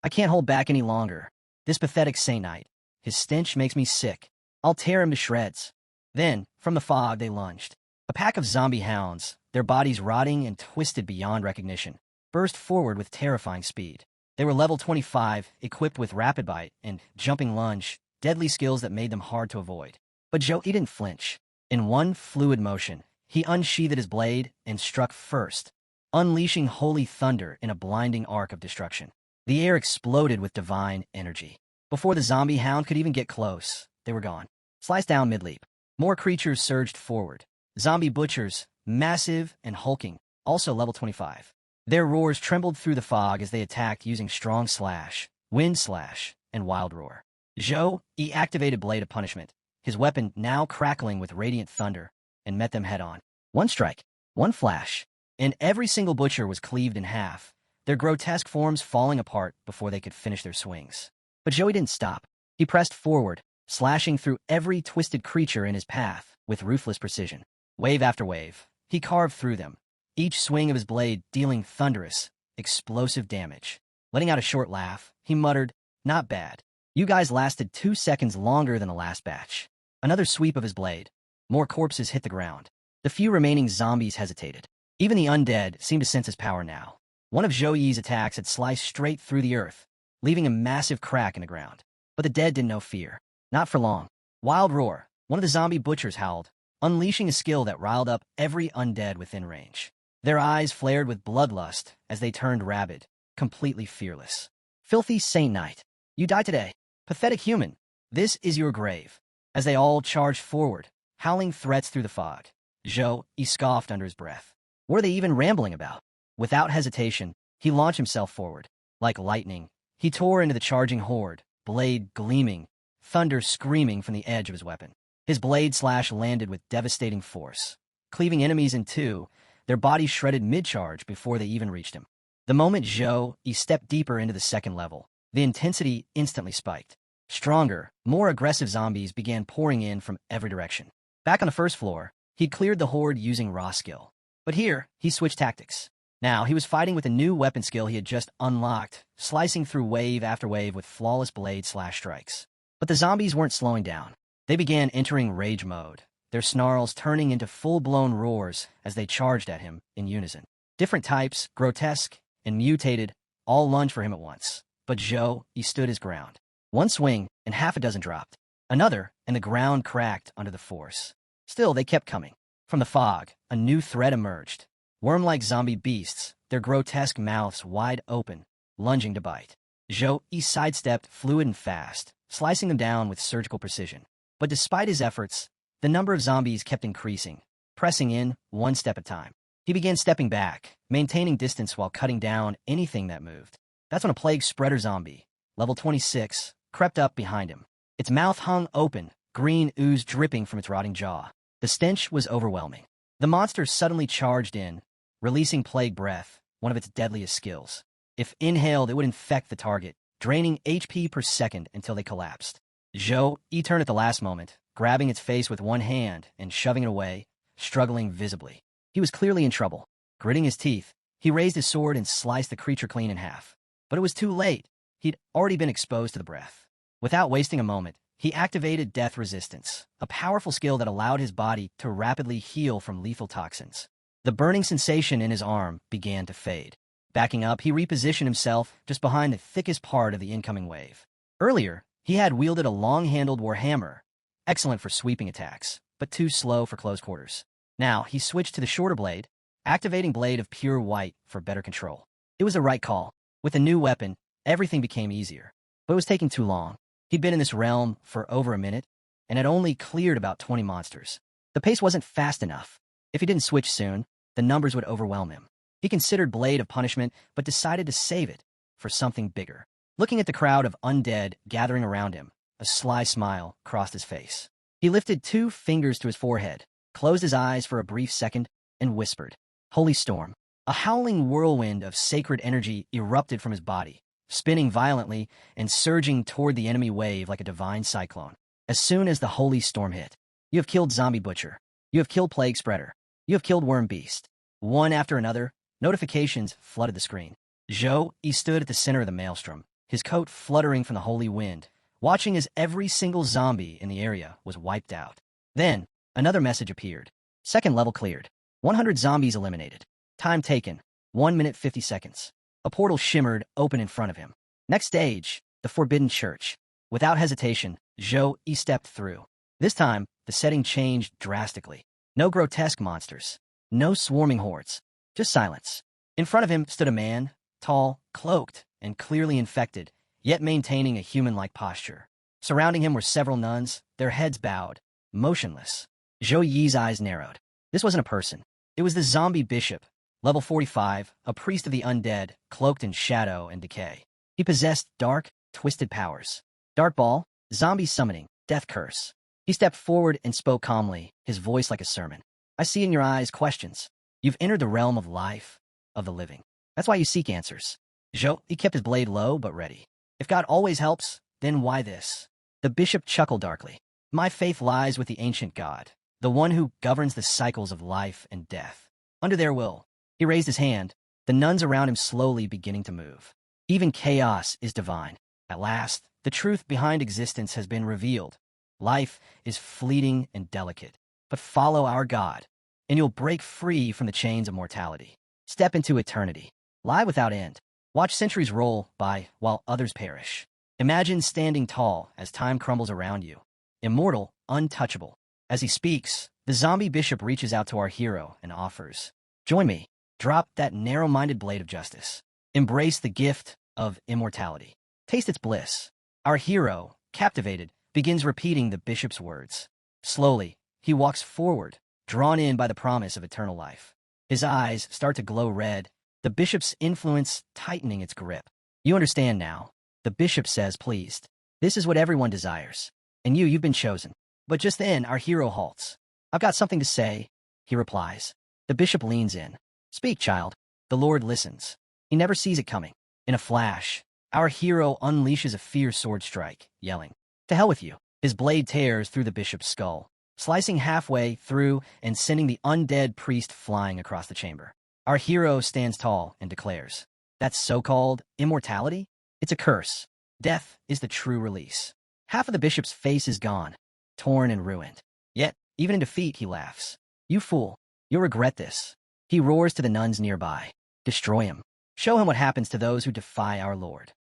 I can't hold back any longer. This pathetic Saint Knight. His stench makes me sick. I'll tear him to shreds." Then, from the fog, they lunged. A pack of zombie hounds, their bodies rotting and twisted beyond recognition, burst forward with terrifying speed. They were level 25, equipped with Rapid Bite and Jumping Lunge, deadly skills that made them hard to avoid. But Zhou Yi didn't flinch. In one fluid motion, he unsheathed his blade and struck first, unleashing holy thunder in a blinding arc of destruction. The air exploded with divine energy. Before the zombie hound could even get close, they were gone. Sliced down mid-leap. More creatures surged forward. Zombie butchers, massive and hulking, also level 25. Their roars trembled through the fog as they attacked using Strong Slash, Wind Slash, and Wild Roar. Zhou Yi activated Blade of Punishment, his weapon now crackling with radiant thunder, and met them head-on. One strike, one flash, and every single butcher was cleaved in half, their grotesque forms falling apart before they could finish their swings. But Zhou Yi didn't stop. He pressed forward, slashing through every twisted creature in his path with ruthless precision. Wave after wave, he carved through them, each swing of his blade dealing thunderous, explosive damage. Letting out a short laugh, he muttered, "Not bad. You guys lasted 2 seconds longer than the last batch." Another sweep of his blade. More corpses hit the ground. The few remaining zombies hesitated. Even the undead seemed to sense his power now. One of Zhou Yi's attacks had sliced straight through the earth, leaving a massive crack in the ground. But the dead didn't know fear. Not for long. Wild Roar, one of the zombie butchers howled, unleashing a skill that riled up every undead within range. Their eyes flared with bloodlust as they turned rabid, completely fearless. Filthy Saint Knight, you die today. Pathetic human, this is your grave. As they all charged forward, howling threats through the fog, he scoffed under his breath. What are they even rambling about? Without hesitation, he launched himself forward. Like lightning, he tore into the charging horde, blade gleaming, thunder screaming from the edge of his weapon. His blade slash landed with devastating force, cleaving enemies in two, their bodies shredded mid-charge before they even reached him. The moment he stepped deeper into the second level, the intensity instantly spiked. Stronger, more aggressive zombies began pouring in from every direction. Back on the first floor, he'd cleared the horde using raw skill. But here, he switched tactics. Now, he was fighting with a new weapon skill he had just unlocked, slicing through wave after wave with flawless blade slash strikes. But the zombies weren't slowing down. They began entering rage mode, their snarls turning into full-blown roars as they charged at him in unison. Different types, grotesque and mutated, all lunged for him at once. But he stood his ground. One swing, and half a dozen dropped. Another, and the ground cracked under the force. Still, they kept coming. From the fog, a new threat emerged. Worm-like zombie beasts, their grotesque mouths wide open, lunging to bite. He sidestepped fluid and fast, slicing them down with surgical precision. But despite his efforts, the number of zombies kept increasing, pressing in one step at a time. He began stepping back, maintaining distance while cutting down anything that moved. That's when a plague spreader zombie, level 26, crept up behind him. Its mouth hung open, green ooze dripping from its rotting jaw. The stench was overwhelming. The monster suddenly charged in, releasing Plague Breath, one of its deadliest skills. If inhaled, it would infect the target, draining HP per second until they collapsed. He turned at the last moment, grabbing its face with one hand and shoving it away, struggling visibly. He was clearly in trouble. Gritting his teeth, he raised his sword and sliced the creature clean in half. But it was too late. He'd already been exposed to the breath. Without wasting a moment, he activated Death Resistance, a powerful skill that allowed his body to rapidly heal from lethal toxins. The burning sensation in his arm began to fade. Backing up, he repositioned himself just behind the thickest part of the incoming wave. Earlier, he had wielded a long-handled warhammer, excellent for sweeping attacks, but too slow for close quarters. Now, he switched to the shorter blade, activating Blade of Pure White for better control. It was the right call. With a new weapon, everything became easier. But it was taking too long. He'd been in this realm for over a minute, and had only cleared about 20 monsters. The pace wasn't fast enough. If he didn't switch soon, the numbers would overwhelm him. He considered Blade of Punishment, but decided to save it for something bigger. Looking at the crowd of undead gathering around him, a sly smile crossed his face. He lifted 2 fingers to his forehead, closed his eyes for a brief second, and whispered, "Holy Storm." A howling whirlwind of sacred energy erupted from his body, spinning violently and surging toward the enemy wave like a divine cyclone. As soon as the Holy Storm hit, you have killed Zombie Butcher. You have killed Plague Spreader. You have killed Worm Beast. One after another, notifications flooded the screen. He stood at the center of the maelstrom, his coat fluttering from the holy wind, watching as every single zombie in the area was wiped out. Then, another message appeared. Second level cleared. 100 zombies eliminated. Time taken, 1 minute 50 seconds. A portal shimmered open in front of him. Next stage, the Forbidden Church. Without hesitation, he stepped through. This time, the setting changed drastically. No grotesque monsters. No swarming hordes. Just silence. In front of him stood a man, tall, cloaked, and clearly infected, yet maintaining a human-like posture. Surrounding him were several nuns, their heads bowed, motionless. Zhou Yi's eyes narrowed. This wasn't a person. It was the zombie bishop, level 45, a priest of the undead, cloaked in shadow and decay. He possessed dark, twisted powers. Dark Ball, zombie summoning, death curse. He stepped forward and spoke calmly, his voice like a sermon. I see in your eyes questions. You've entered the realm of life, of the living. That's why you seek answers. He kept his blade low but ready. If God always helps, then why this? The bishop chuckled darkly. My faith lies with the ancient God, the one who governs the cycles of life and death. Under their will, he raised his hand, the nuns around him slowly beginning to move. Even chaos is divine. At last, the truth behind existence has been revealed. Life is fleeting and delicate, but follow our God, and you'll break free from the chains of mortality. Step into eternity. Lie without end. Watch centuries roll by while others perish. Imagine standing tall as time crumbles around you. Immortal, untouchable. As he speaks, The zombie bishop reaches out to our hero and offers, "Join me. Drop that narrow-minded blade of justice. Embrace the gift of immortality. Taste its bliss." Our hero, captivated, begins repeating the bishop's words. Slowly, he walks forward, drawn in by the promise of eternal life. His eyes start to glow red, the bishop's influence tightening its grip. "You understand now," the bishop says, pleased. "This is what everyone desires. And you've been chosen." But just then, our hero halts. "I've got something to say," he replies. The bishop leans in. "Speak, child." The Lord listens. He never sees it coming. In a flash, our hero unleashes a fierce sword strike, yelling, "To hell with you." His blade tears through the bishop's skull, slicing halfway through and sending the undead priest flying across the chamber. Our hero stands tall and declares, "That so-called immortality? It's a curse. Death is the true release." Half of the bishop's face is gone, torn and ruined. Yet, even in defeat, he laughs. "You fool. You'll regret this." He roars to the nuns nearby. "Destroy him. Show him what happens to those who defy our Lord."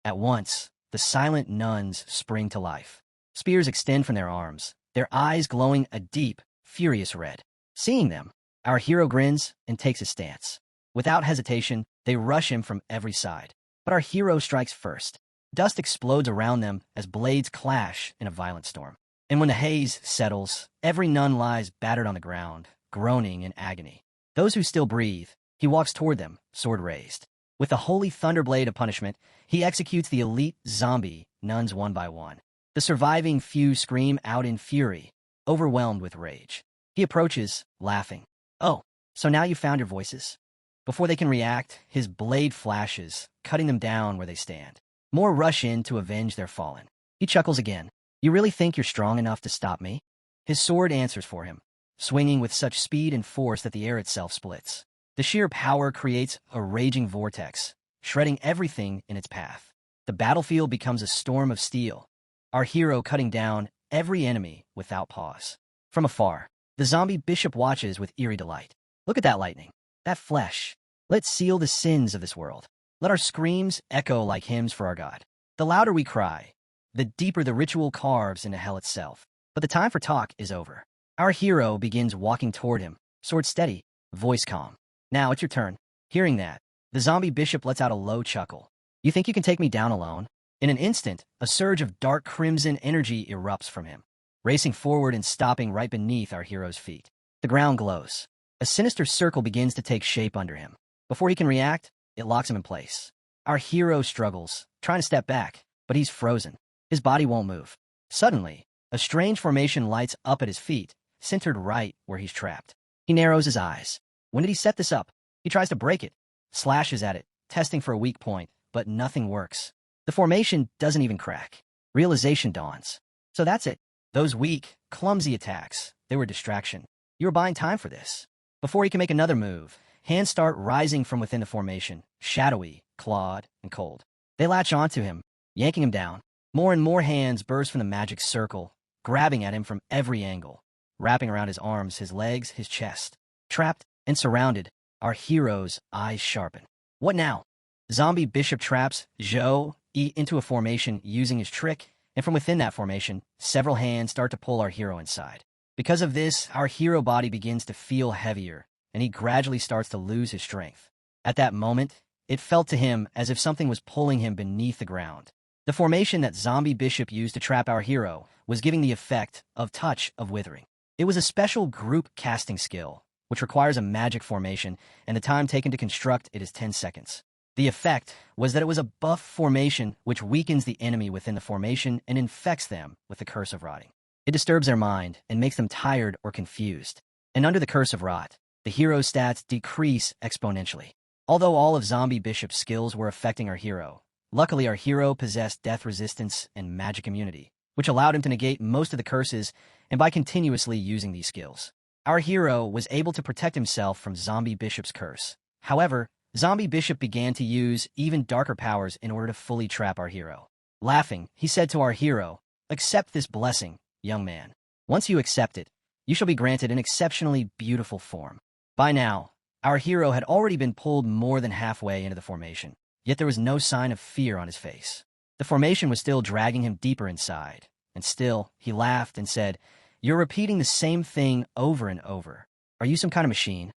At once, the silent nuns spring to life. Spears extend from their arms, their eyes glowing a deep, furious red. Seeing them, our hero grins and takes his stance. Without hesitation, they rush him from every side. But our hero strikes first. Dust explodes around them as blades clash in a violent storm. And when the haze settles, every nun lies battered on the ground, groaning in agony. Those who still breathe, he walks toward them, sword raised. With the holy thunderblade of punishment, he executes the elite zombie nuns one by one. The surviving few scream out in fury, overwhelmed with rage. He approaches, laughing. "Oh, so now you found your voices?" Before they can react, his blade flashes, cutting them down where they stand. More rush in to avenge their fallen. He chuckles again. "You really think you're strong enough to stop me?" His sword answers for him, swinging with such speed and force that the air itself splits. The sheer power creates a raging vortex, shredding everything in its path. The battlefield becomes a storm of steel, our hero cutting down every enemy without pause. From afar, the zombie bishop watches with eerie delight. "Look at that lightning, that flesh. Let's seal the sins of this world. Let our screams echo like hymns for our God. The louder we cry, the deeper the ritual carves into hell itself." But the time for talk is over. Our hero begins walking toward him, sword steady, voice calm. "Now it's your turn." Hearing that, the zombie bishop lets out a low chuckle. "You think you can take me down alone?" In an instant, a surge of dark crimson energy erupts from him, racing forward and stopping right beneath our hero's feet. The ground glows. A sinister circle begins to take shape under him. Before he can react, it locks him in place. Our hero struggles, trying to step back, but he's frozen. His body won't move. Suddenly, a strange formation lights up at his feet, centered right where he's trapped. He narrows his eyes. When did he set this up? He tries to break it, slashes at it, testing for a weak point, but nothing works. The formation doesn't even crack. Realization dawns. So that's it. Those weak, clumsy attacks, they were distraction. You were buying time for this. Before he can make another move, hands start rising from within the formation, shadowy, clawed, and cold. They latch onto him, yanking him down. More and more hands burst from the magic circle, grabbing at him from every angle, wrapping around his arms, his legs, his chest. Trapped and surrounded, our hero's eyes sharpen. What now? Zombie bishop traps Zhou Yi into a formation using his trick, and from within that formation, several hands start to pull our hero inside. Because of this, our hero body begins to feel heavier, and he gradually starts to lose his strength. At that moment, it felt to him as if something was pulling him beneath the ground. The formation that zombie bishop used to trap our hero was giving the effect of touch of withering. It was a special group casting skill, which requires a magic formation, and the time taken to construct it is 10 seconds. The effect was that it was a buff formation which weakens the enemy within the formation and infects them with the curse of rotting. It disturbs their mind and makes them tired or confused. And under the curse of rot, the hero's stats decrease exponentially. Although all of zombie bishop's skills were affecting our hero, luckily our hero possessed death resistance and magic immunity, which allowed him to negate most of the curses, and by continuously using these skills, our hero was able to protect himself from zombie bishop's curse. However, zombie bishop began to use even darker powers in order to fully trap our hero. Laughing, he said to our hero, "Accept this blessing, young man. Once you accept it, you shall be granted an exceptionally beautiful form." By now, our hero had already been pulled more than halfway into the formation, yet there was no sign of fear on his face. The formation was still dragging him deeper inside, and still, he laughed and said, You're repeating the same thing over and over. Are you some kind of machine?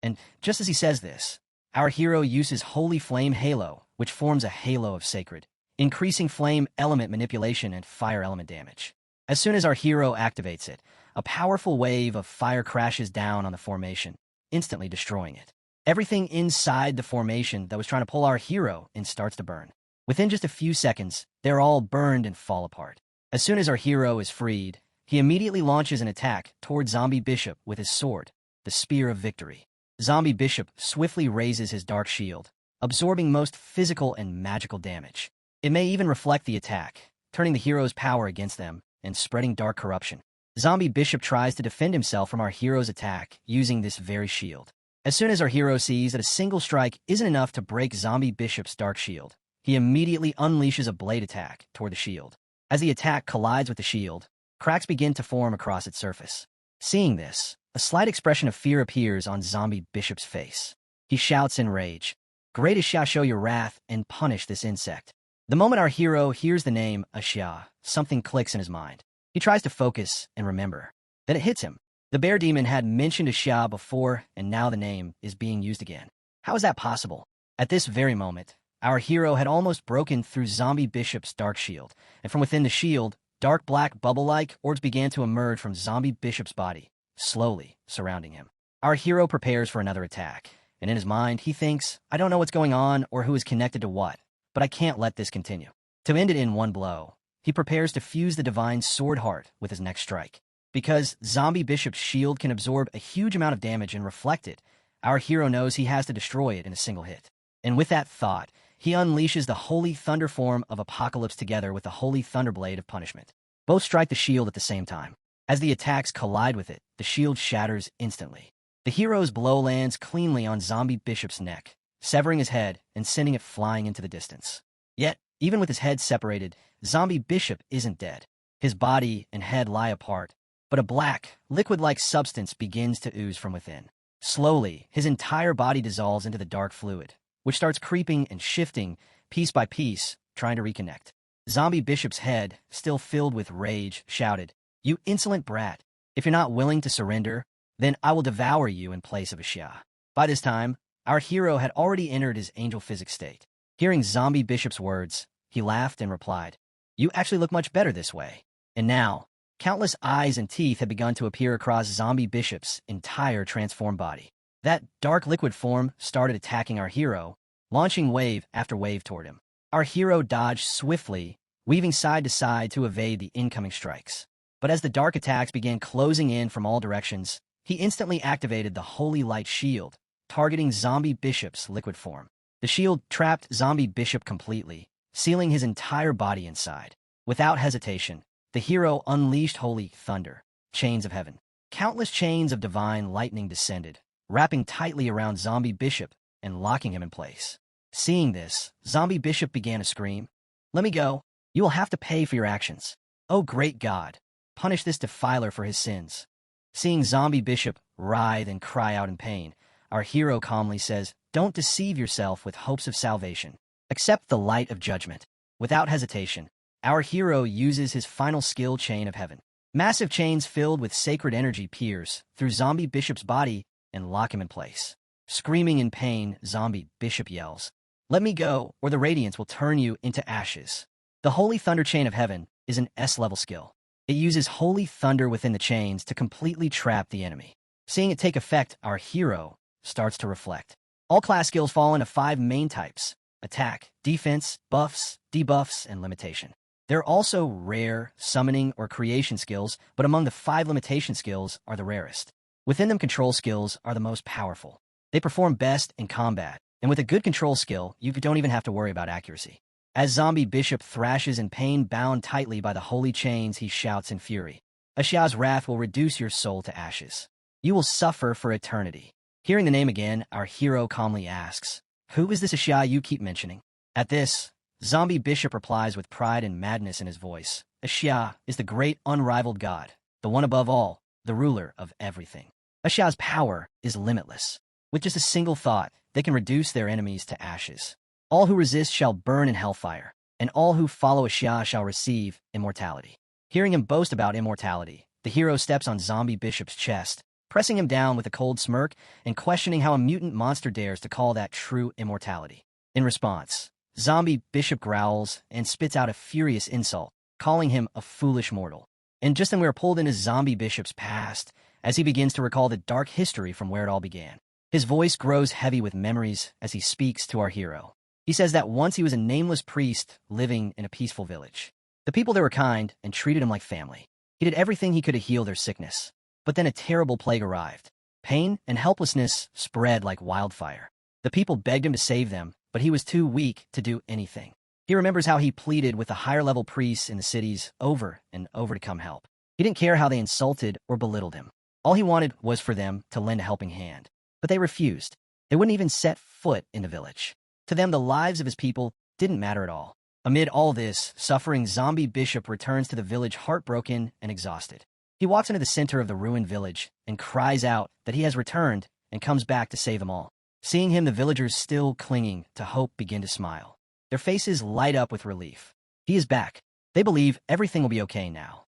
And just as he says this, our hero uses Holy Flame Halo, which forms a halo of sacred, increasing flame element manipulation and fire element damage. As soon as our hero activates it, a powerful wave of fire crashes down on the formation, instantly destroying it. Everything inside the formation that was trying to pull our hero in starts to burn. Within just a few seconds, they're all burned and fall apart. As soon as our hero is freed, he immediately launches an attack toward Zombie Bishop with his sword, the Spear of Victory. Zombie Bishop swiftly raises his dark shield, absorbing most physical and magical damage. It may even reflect the attack, turning the hero's power against them and spreading dark corruption. Zombie Bishop tries to defend himself from our hero's attack using this very shield. As soon as our hero sees that a single strike isn't enough to break Zombie Bishop's dark shield, he immediately unleashes a blade attack toward the shield. As the attack collides with the shield, cracks begin to form across its surface. Seeing this, a slight expression of fear appears on Zombie Bishop's face. He shouts in rage, "Great Xia, show your wrath and punish this insect." The moment our hero hears the name Xia, something clicks in his mind. He tries to focus and remember. Then it hits him. The bear demon had mentioned Xia before, and now the name is being used again. How is that possible? At this very moment, our hero had almost broken through Zombie Bishop's dark shield, and from within the shield, dark black bubble-like orbs began to emerge from Zombie Bishop's body, slowly surrounding him. Our hero prepares for another attack, and in his mind, he thinks, "I don't know what's going on or who is connected to what, but I can't let this continue." To end it in one blow, he prepares to fuse the divine sword heart with his next strike. Because Zombie Bishop's shield can absorb a huge amount of damage and reflect it, our hero knows he has to destroy it in a single hit. And with that thought, he unleashes the Holy Thunder form of Apocalypse together with the Holy Thunderblade of Punishment. Both strike the shield at the same time. As the attacks collide with it, the shield shatters instantly. The hero's blow lands cleanly on Zombie Bishop's neck, severing his head and sending it flying into the distance. Yet, even with his head separated, Zombie Bishop isn't dead. His body and head lie apart, but a black, liquid-like substance begins to ooze from within. Slowly, his entire body dissolves into the dark fluid, which starts creeping and shifting, piece by piece, trying to reconnect. Zombie Bishop's head, still filled with rage, shouted, "You insolent brat! If you're not willing to surrender, then I will devour you in place of Xia." By this time, our hero had already entered his angel physics state. Hearing Zombie Bishop's words, he laughed and replied, "You actually look much better this way." And now, countless eyes and teeth had begun to appear across Zombie Bishop's entire transformed body. That dark liquid form started attacking our hero, launching wave after wave toward him. Our hero dodged swiftly, weaving side to side to evade the incoming strikes. But as the dark attacks began closing in from all directions, he instantly activated the Holy Light Shield, targeting Zombie Bishop's liquid form. The shield trapped Zombie Bishop completely, sealing his entire body inside. Without hesitation, the hero unleashed Holy Thunder, chains of heaven. Countless chains of divine lightning descended, wrapping tightly around Zombie Bishop and locking him in place. Seeing this, Zombie Bishop began to scream, "Let me go. You will have to pay for your actions. Oh great God, punish this defiler for his sins." Seeing Zombie Bishop writhe and cry out in pain, our hero calmly says, "Don't deceive yourself with hopes of salvation. Accept the light of judgment." Without hesitation, our hero uses his final skill, Chain of Heaven. Massive chains filled with sacred energy pierce through Zombie Bishop's body and lock him in place. Screaming in pain, Zombie Bishop yells, "Let me go, or the radiance will turn you into ashes." The Holy Thunder Chain of Heaven is an S-level skill. It uses holy thunder within the chains to completely trap the enemy. Seeing it take effect, our hero starts to reflect. All class skills fall into 5 main types: attack, defense, buffs, debuffs, and limitation. There are also rare, summoning, or creation skills, but among the 5 limitation skills are the rarest. Within them, control skills are the most powerful. They perform best in combat, and with a good control skill, you don't even have to worry about accuracy. As Zombie Bishop thrashes in pain, bound tightly by the holy chains, he shouts in fury, "Xia's wrath will reduce your soul to ashes. You will suffer for eternity." Hearing the name again, our hero calmly asks, "Who is this Xia you keep mentioning?" At this, Zombie Bishop replies with pride and madness in his voice, "Xia is the great unrivaled god, the one above all, the ruler of everything. Xia's power is limitless. With just a single thought, they can reduce their enemies to ashes. All who resist shall burn in hellfire, and all who follow Xia shall receive immortality." Hearing him boast about immortality, The hero steps on Zombie Bishop's chest, pressing him down with a cold smirk and questioning how a mutant monster dares to call that true immortality. In response, Zombie Bishop growls and spits out a furious insult, calling him a foolish mortal. And just then we are pulled into Zombie Bishop's past as he begins to recall the dark history from where it all began. His voice grows heavy with memories as he speaks to our hero. He says that once he was a nameless priest living in a peaceful village. The people there were kind and treated him like family. He did everything he could to heal their sickness. But then a terrible plague arrived. Pain and helplessness spread like wildfire. The people begged him to save them, but he was too weak to do anything. He remembers how he pleaded with the higher-level priests in the cities over and over to come help. He didn't care how they insulted or belittled him. All he wanted was for them to lend a helping hand. But they refused. They wouldn't even set foot in the village. To them, the lives of his people didn't matter at all. Amid all this, suffering Zombie Bishop returns to the village heartbroken and exhausted. He walks into the center of the ruined village and cries out that he has returned and comes back to save them all. Seeing him, the villagers still clinging to hope begin to smile. Their faces light up with relief. He is back. They believe everything will be okay now.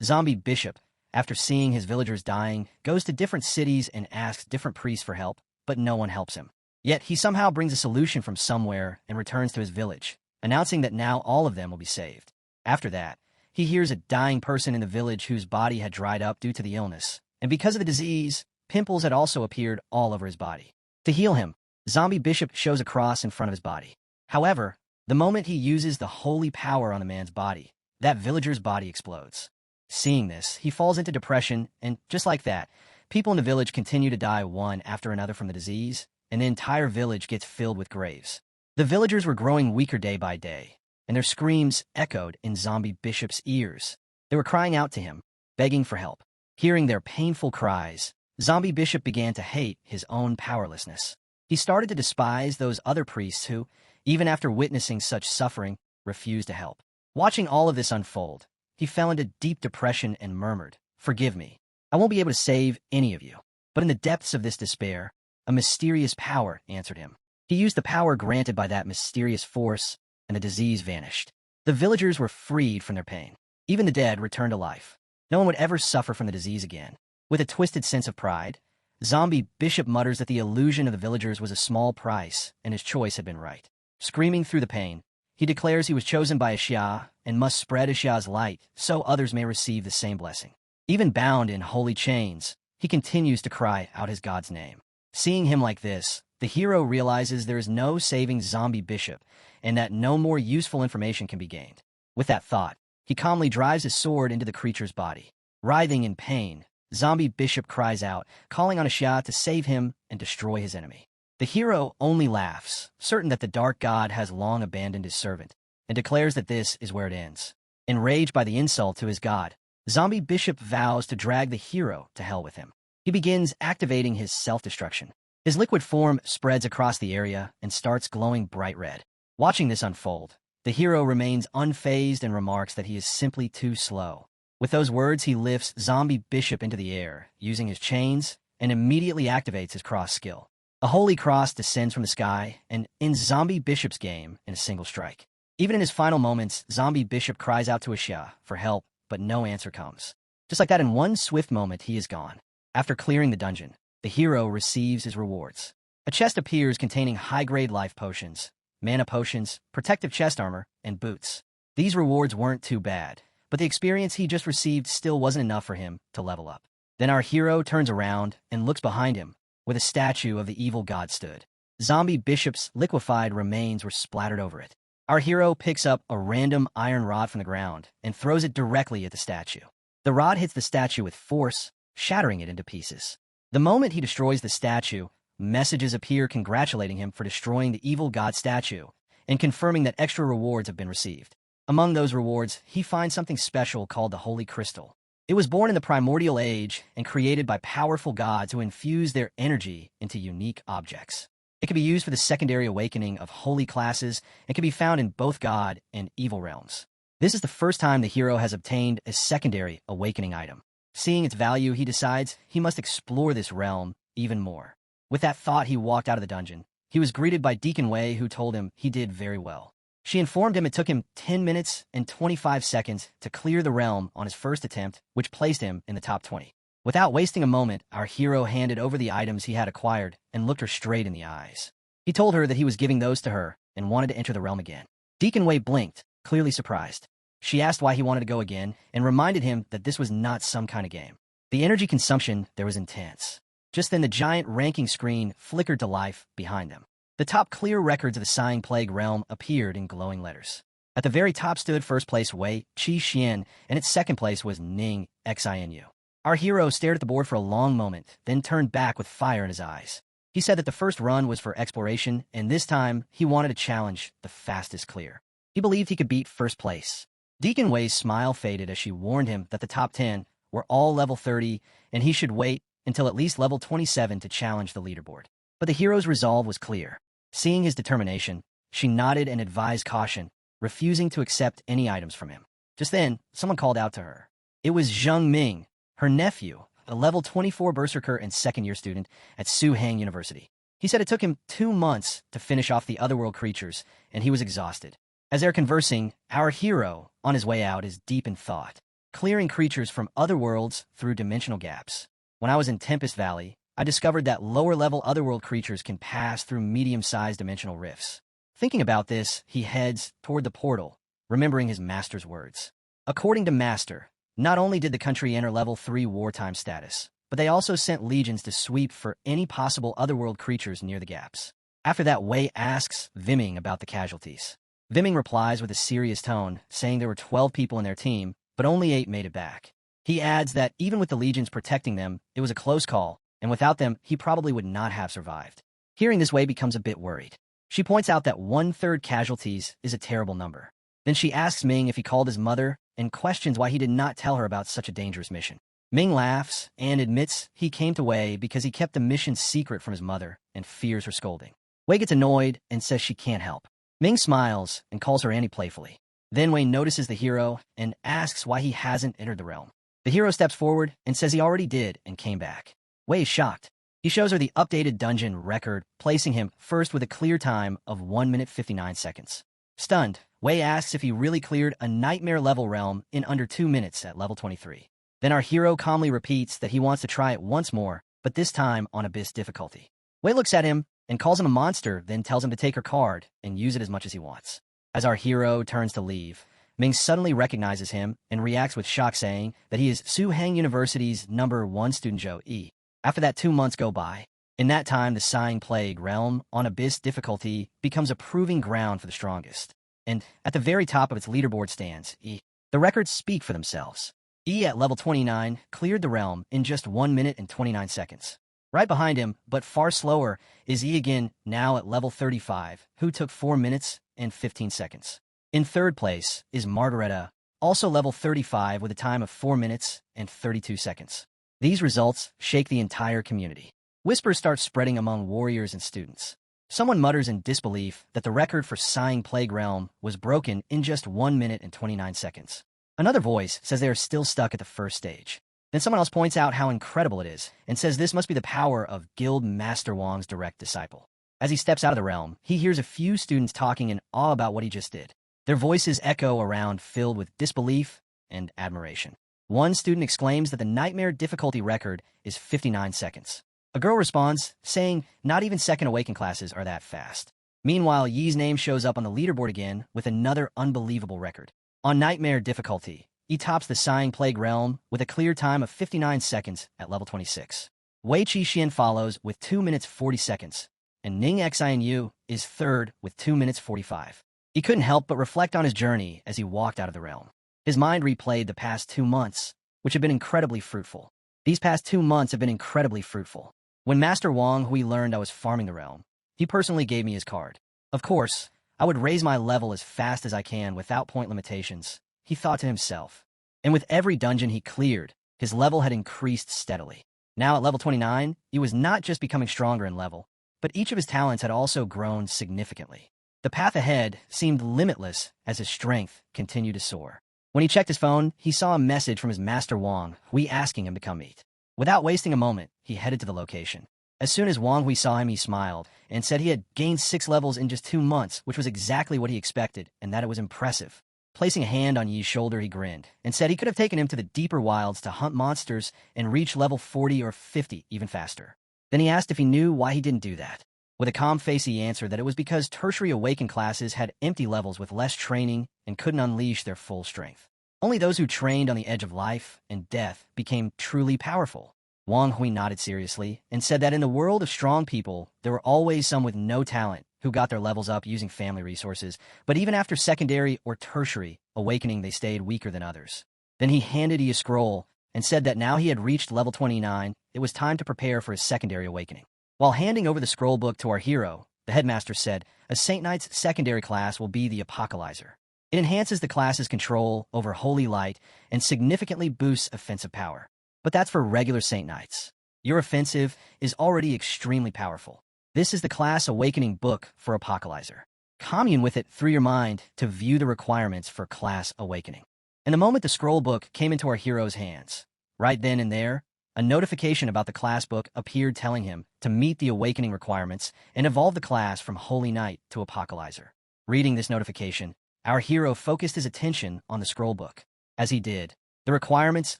Zombie Bishop, after seeing his villagers dying, goes to different cities and asks different priests for help, but no one helps him. Yet he somehow brings a solution from somewhere and returns to his village, announcing that now all of them will be saved. After that, he hears a dying person in the village whose body had dried up due to the illness, and because of the disease, pimples had also appeared all over his body. To heal him, Zombie Bishop shows a cross in front of his body. However, the moment he uses the holy power on the man's body, that villager's body explodes. Seeing this, he falls into depression, and just like that, people in the village continue to die one after another from the disease, and the entire village gets filled with graves. The villagers were growing weaker day by day, and their screams echoed in Zombie Bishop's ears. They were crying out to him, begging for help. Hearing their painful cries, Zombie Bishop began to hate his own powerlessness. He started to despise those other priests who, even after witnessing such suffering, refused to help. Watching all of this unfold, he fell into deep depression and murmured, "Forgive me. I won't be able to save any of you." But in the depths of this despair, a mysterious power answered him. He used the power granted by that mysterious force, and the disease vanished. The villagers were freed from their pain. Even the dead returned to life. No one would ever suffer from the disease again. With a twisted sense of pride, Zombie Bishop mutters that the illusion of the villagers was a small price, and his choice had been right. Screaming through the pain, he declares he was chosen by Xia and must spread Xia's light so others may receive the same blessing. Even bound in holy chains, he continues to cry out his god's name. Seeing him like this, the hero realizes there is no saving Zombie Bishop and that no more useful information can be gained. With that thought, he calmly drives his sword into the creature's body. Writhing in pain, Zombie Bishop cries out, calling on Xia to save him and destroy his enemy. The hero only laughs, certain that the dark god has long abandoned his servant, and declares that this is where it ends. Enraged by the insult to his god, Zombie Bishop vows to drag the hero to hell with him. He begins activating his self-destruction. His liquid form spreads across the area and starts glowing bright red. Watching this unfold, the hero remains unfazed and remarks that he is simply too slow. With those words, he lifts Zombie Bishop into the air, using his chains, and immediately activates his cross skill. A holy cross descends from the sky and ends Zombie Bishop's game in a single strike. Even in his final moments, Zombie Bishop cries out to Xia for help, but no answer comes. Just like that, in one swift moment, he is gone. After clearing the dungeon, the hero receives his rewards. A chest appears containing high-grade life potions, mana potions, protective chest armor, and boots. These rewards weren't too bad, but the experience he just received still wasn't enough for him to level up. Then our hero turns around and looks behind him, where the statue of the evil god stood. Zombie Bishop's liquefied remains were splattered over it. Our hero picks up a random iron rod from the ground and throws it directly at the statue. The rod hits the statue with force, shattering it into pieces. The moment he destroys the statue, messages appear congratulating him for destroying the evil god statue and confirming that extra rewards have been received. Among those rewards, he finds something special called the Holy Crystal. It was born in the primordial age and created by powerful gods who infuse their energy into unique objects. It can be used for the secondary awakening of holy classes and can be found in both God and evil realms. This is the first time the hero has obtained a secondary awakening item. Seeing its value, he decides he must explore this realm even more. With that thought, he walked out of the dungeon. He was greeted by Deacon Wei, who told him he did very well. She informed him it took him 10 minutes and 25 seconds to clear the realm on his first attempt, which placed him in the top 20. Without wasting a moment, our hero handed over the items he had acquired and looked her straight in the eyes. He told her that he was giving those to her and wanted to enter the realm again. Deacon Wei blinked, clearly surprised. She asked why he wanted to go again and reminded him that this was not some kind of game. The energy consumption there was intense. Just then the giant ranking screen flickered to life behind them. The top clear records of the Sighing Plague realm appeared in glowing letters. At the very top stood first place Wei Qi Xian, and its second place was Ning Xinu. Our hero stared at the board for a long moment, then turned back with fire in his eyes. He said that the first run was for exploration, and this time he wanted to challenge the fastest clear. He believed he could beat first place. Deacon Wei's smile faded as she warned him that the top 10 were all level 30, and he should wait until at least level 27 to challenge the leaderboard. But the hero's resolve was clear. Seeing his determination, she nodded and advised caution, refusing to accept any items from him. Just then, someone called out to her. It was Zheng Ming, her nephew, a level 24 berserker and second-year student at Suhang University. He said it took him 2 months to finish off the otherworld creatures, and he was exhausted. As they're conversing, our hero, on his way out, is deep in thought, clearing creatures from other worlds through dimensional gaps. When I was in Tempest Valley, I discovered that lower-level otherworld creatures can pass through medium-sized dimensional rifts. Thinking about this, he heads toward the portal, remembering his master's words. According to Master, not only did the country enter level 3 wartime status, but they also sent legions to sweep for any possible otherworld creatures near the gaps. After that, Wei asks Viming about the casualties. Viming replies with a serious tone, saying there were 12 people in their team, but only 8 made it back. He adds that even with the legions protecting them, it was a close call, and without them, he probably would not have survived. Hearing this, Wei becomes a bit worried. She points out that 1/3 casualties is a terrible number. Then she asks Ming if he called his mother and questions why he did not tell her about such a dangerous mission. Ming laughs and admits he came to Wei because he kept the mission secret from his mother and fears her scolding. Wei gets annoyed and says she can't help. Ming smiles and calls her Annie playfully. Then Wei notices the hero and asks why he hasn't entered the realm. The hero steps forward and says he already did and came back. Wei is shocked. He shows her the updated dungeon record, placing him first with a clear time of 1 minute 59 seconds. Stunned, Wei asks if he really cleared a nightmare-level realm in under 2 minutes at level 23. Then our hero calmly repeats that he wants to try it once more, but this time on Abyss difficulty. Wei looks at him and calls him a monster, then tells him to take her card and use it as much as he wants. As our hero turns to leave, Ming suddenly recognizes him and reacts with shock, saying that he is Suhang University's #1 student Zhou Yi. After that, 2 months go by. In that time, the Sighing Plague realm on Abyss difficulty becomes a proving ground for the strongest. And at the very top of its leaderboard stands E. The records speak for themselves. E at level 29 cleared the realm in just 1 minute and 29 seconds. Right behind him, but far slower, is E again, now at level 35, who took 4 minutes and 15 seconds. In third place is Margareta, also level 35 with a time of 4 minutes and 32 seconds. These results shake the entire community. Whispers start spreading among warriors and students. Someone mutters in disbelief that the record for Sighing Plague realm was broken in just 1 minute and 29 seconds. Another voice says they are still stuck at the first stage. Then someone else points out how incredible it is and says this must be the power of Guild Master Wang's direct disciple. As he steps out of the realm, he hears a few students talking in awe about what he just did. Their voices echo around, filled with disbelief and admiration. One student exclaims that the nightmare difficulty record is 59 seconds. A girl responds, saying not even second awaken classes are that fast. Meanwhile, Yi's name shows up on the leaderboard again with another unbelievable record. On nightmare difficulty, he tops the Sighing Plague realm with a clear time of 59 seconds at level 26. Wei Qi Xian follows with 2 minutes 40 seconds, and Ning Xinu is third with 2 minutes 45. He couldn't help but reflect on his journey as he walked out of the realm. His mind replayed the past 2 months, which have been incredibly fruitful. These past 2 months have been incredibly fruitful. When Master Wang, who he learned I was farming the realm, he personally gave me his card. Of course, I would raise my level as fast as I can without point limitations, he thought to himself. And with every dungeon he cleared, his level had increased steadily. Now at level 29, he was not just becoming stronger in level, but each of his talents had also grown significantly. The path ahead seemed limitless as his strength continued to soar. When he checked his phone, he saw a message from his Master Wang, asking him to come meet. Without wasting a moment, he headed to the location. As soon as Wang Hui saw him, he smiled and said he had gained 6 levels in just 2 months, which was exactly what he expected, and that it was impressive. Placing a hand on Yi's shoulder, he grinned and said he could have taken him to the deeper wilds to hunt monsters and reach level 40 or 50 even faster. Then he asked if he knew why he didn't do that. With a calm face, he answered that it was because tertiary awakened classes had empty levels with less training and couldn't unleash their full strength. Only those who trained on the edge of life and death became truly powerful. Wang Hui nodded seriously and said that in the world of strong people, there were always some with no talent who got their levels up using family resources, but even after secondary or tertiary awakening, they stayed weaker than others. Then he handed Yi a scroll and said that now he had reached level 29, it was time to prepare for his secondary awakening. While handing over the scroll book to our hero, the headmaster said, a Saint Knight's secondary class will be the Apocalyzer. It enhances the class's control over holy light and significantly boosts offensive power. But that's for regular Saint Knights. Your offensive is already extremely powerful. This is the class awakening book for Apocalyzer. Commune with it through your mind to view the requirements for class awakening. And the moment the scroll book came into our hero's hands, right then and there, a notification about the class book appeared telling him to meet the awakening requirements and evolve the class from Holy Knight to Apocalyzer. Reading this notification, our hero focused his attention on the scroll book. As he did, the requirements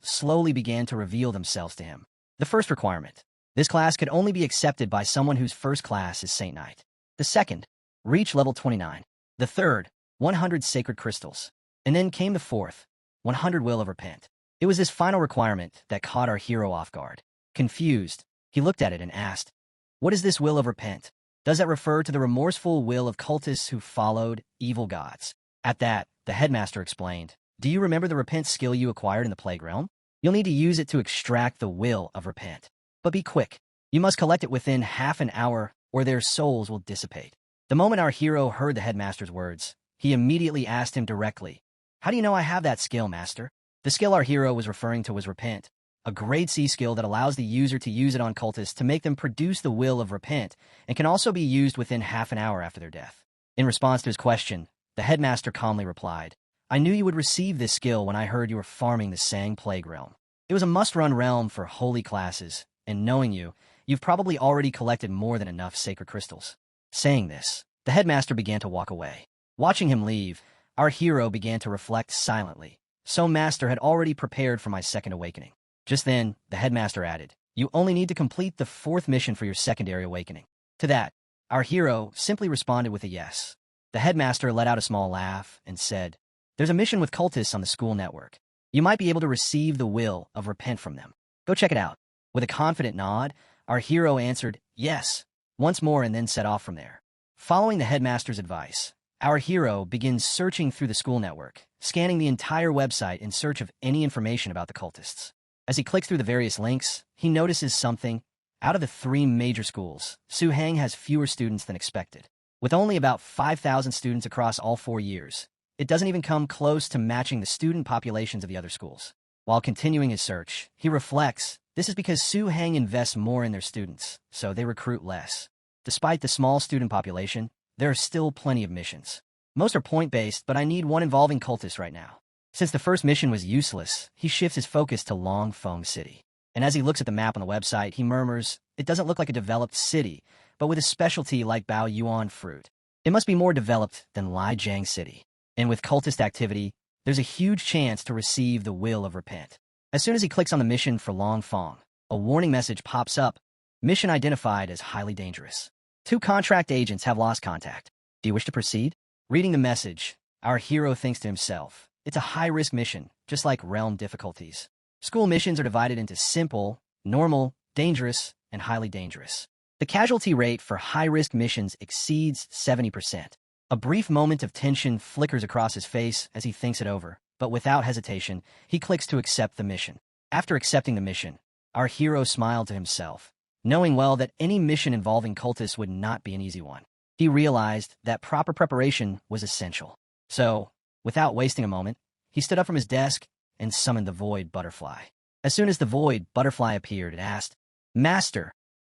slowly began to reveal themselves to him. The first requirement: this class could only be accepted by someone whose first class is Saint Knight. The second: reach level 29. The third: 100 sacred crystals. And then came the fourth: 100 will of repent. It was this final requirement that caught our hero off guard. Confused, he looked at it and asked, what is this will of repent? Does that refer to the remorseful will of cultists who followed evil gods? At that, the headmaster explained, do you remember the repent skill you acquired in the plague realm? You'll need to use it to extract the will of repent. But be quick. You must collect it within half an hour, or their souls will dissipate. The moment our hero heard the headmaster's words, he immediately asked him directly, how do you know I have that skill, master? The skill our hero was referring to was repent, a grade C skill that allows the user to use it on cultists to make them produce the will of repent, and can also be used within half an hour after their death. In response to his question, the headmaster calmly replied, I knew you would receive this skill when I heard you were farming the Sang Plague Realm. It was a must-run realm for holy classes, and knowing you, you've probably already collected more than enough sacred crystals. Saying this, the headmaster began to walk away. Watching him leave, our hero began to reflect silently. So master had already prepared for my second awakening. Just then, the headmaster added, you only need to complete the fourth mission for your secondary awakening. To that, our hero simply responded with a yes. The headmaster let out a small laugh and said, there's a mission with cultists on the school network. You might be able to receive the will of repent from them. Go check it out. With a confident nod, our hero answered, yes, once more, and then set off from there. Following the headmaster's advice, our hero begins searching through the school network, scanning the entire website in search of any information about the cultists. As he clicks through the various links, he notices something. Out of the 3 major schools, Suhang has fewer students than expected. With only about 5,000 students across all 4 years, it doesn't even come close to matching the student populations of the other schools. While continuing his search, he reflects, this is because Suhang invests more in their students, so they recruit less. Despite the small student population, there are still plenty of missions. Most are point-based, but I need one involving cultists right now. Since the first mission was useless, he shifts his focus to Longfeng City. And as he looks at the map on the website, he murmurs, it doesn't look like a developed city, but with a specialty like Bao Yuan fruit. It must be more developed than Lijiang City. And with cultist activity, there's a huge chance to receive the will of repent. As soon as he clicks on the mission for Longfeng, a warning message pops up. Mission identified as highly dangerous. 2 contract agents have lost contact. Do you wish to proceed? Reading the message, our hero thinks to himself, it's a high-risk mission, just like realm difficulties. School missions are divided into simple, normal, dangerous, and highly dangerous. The casualty rate for high-risk missions exceeds 70%. A brief moment of tension flickers across his face as he thinks it over, but without hesitation, he clicks to accept the mission. After accepting the mission, our hero smiled to himself, knowing well that any mission involving cultists would not be an easy one. He realized that proper preparation was essential. So, without wasting a moment, he stood up from his desk and summoned the Void Butterfly. As soon as the Void Butterfly appeared, it asked, Master,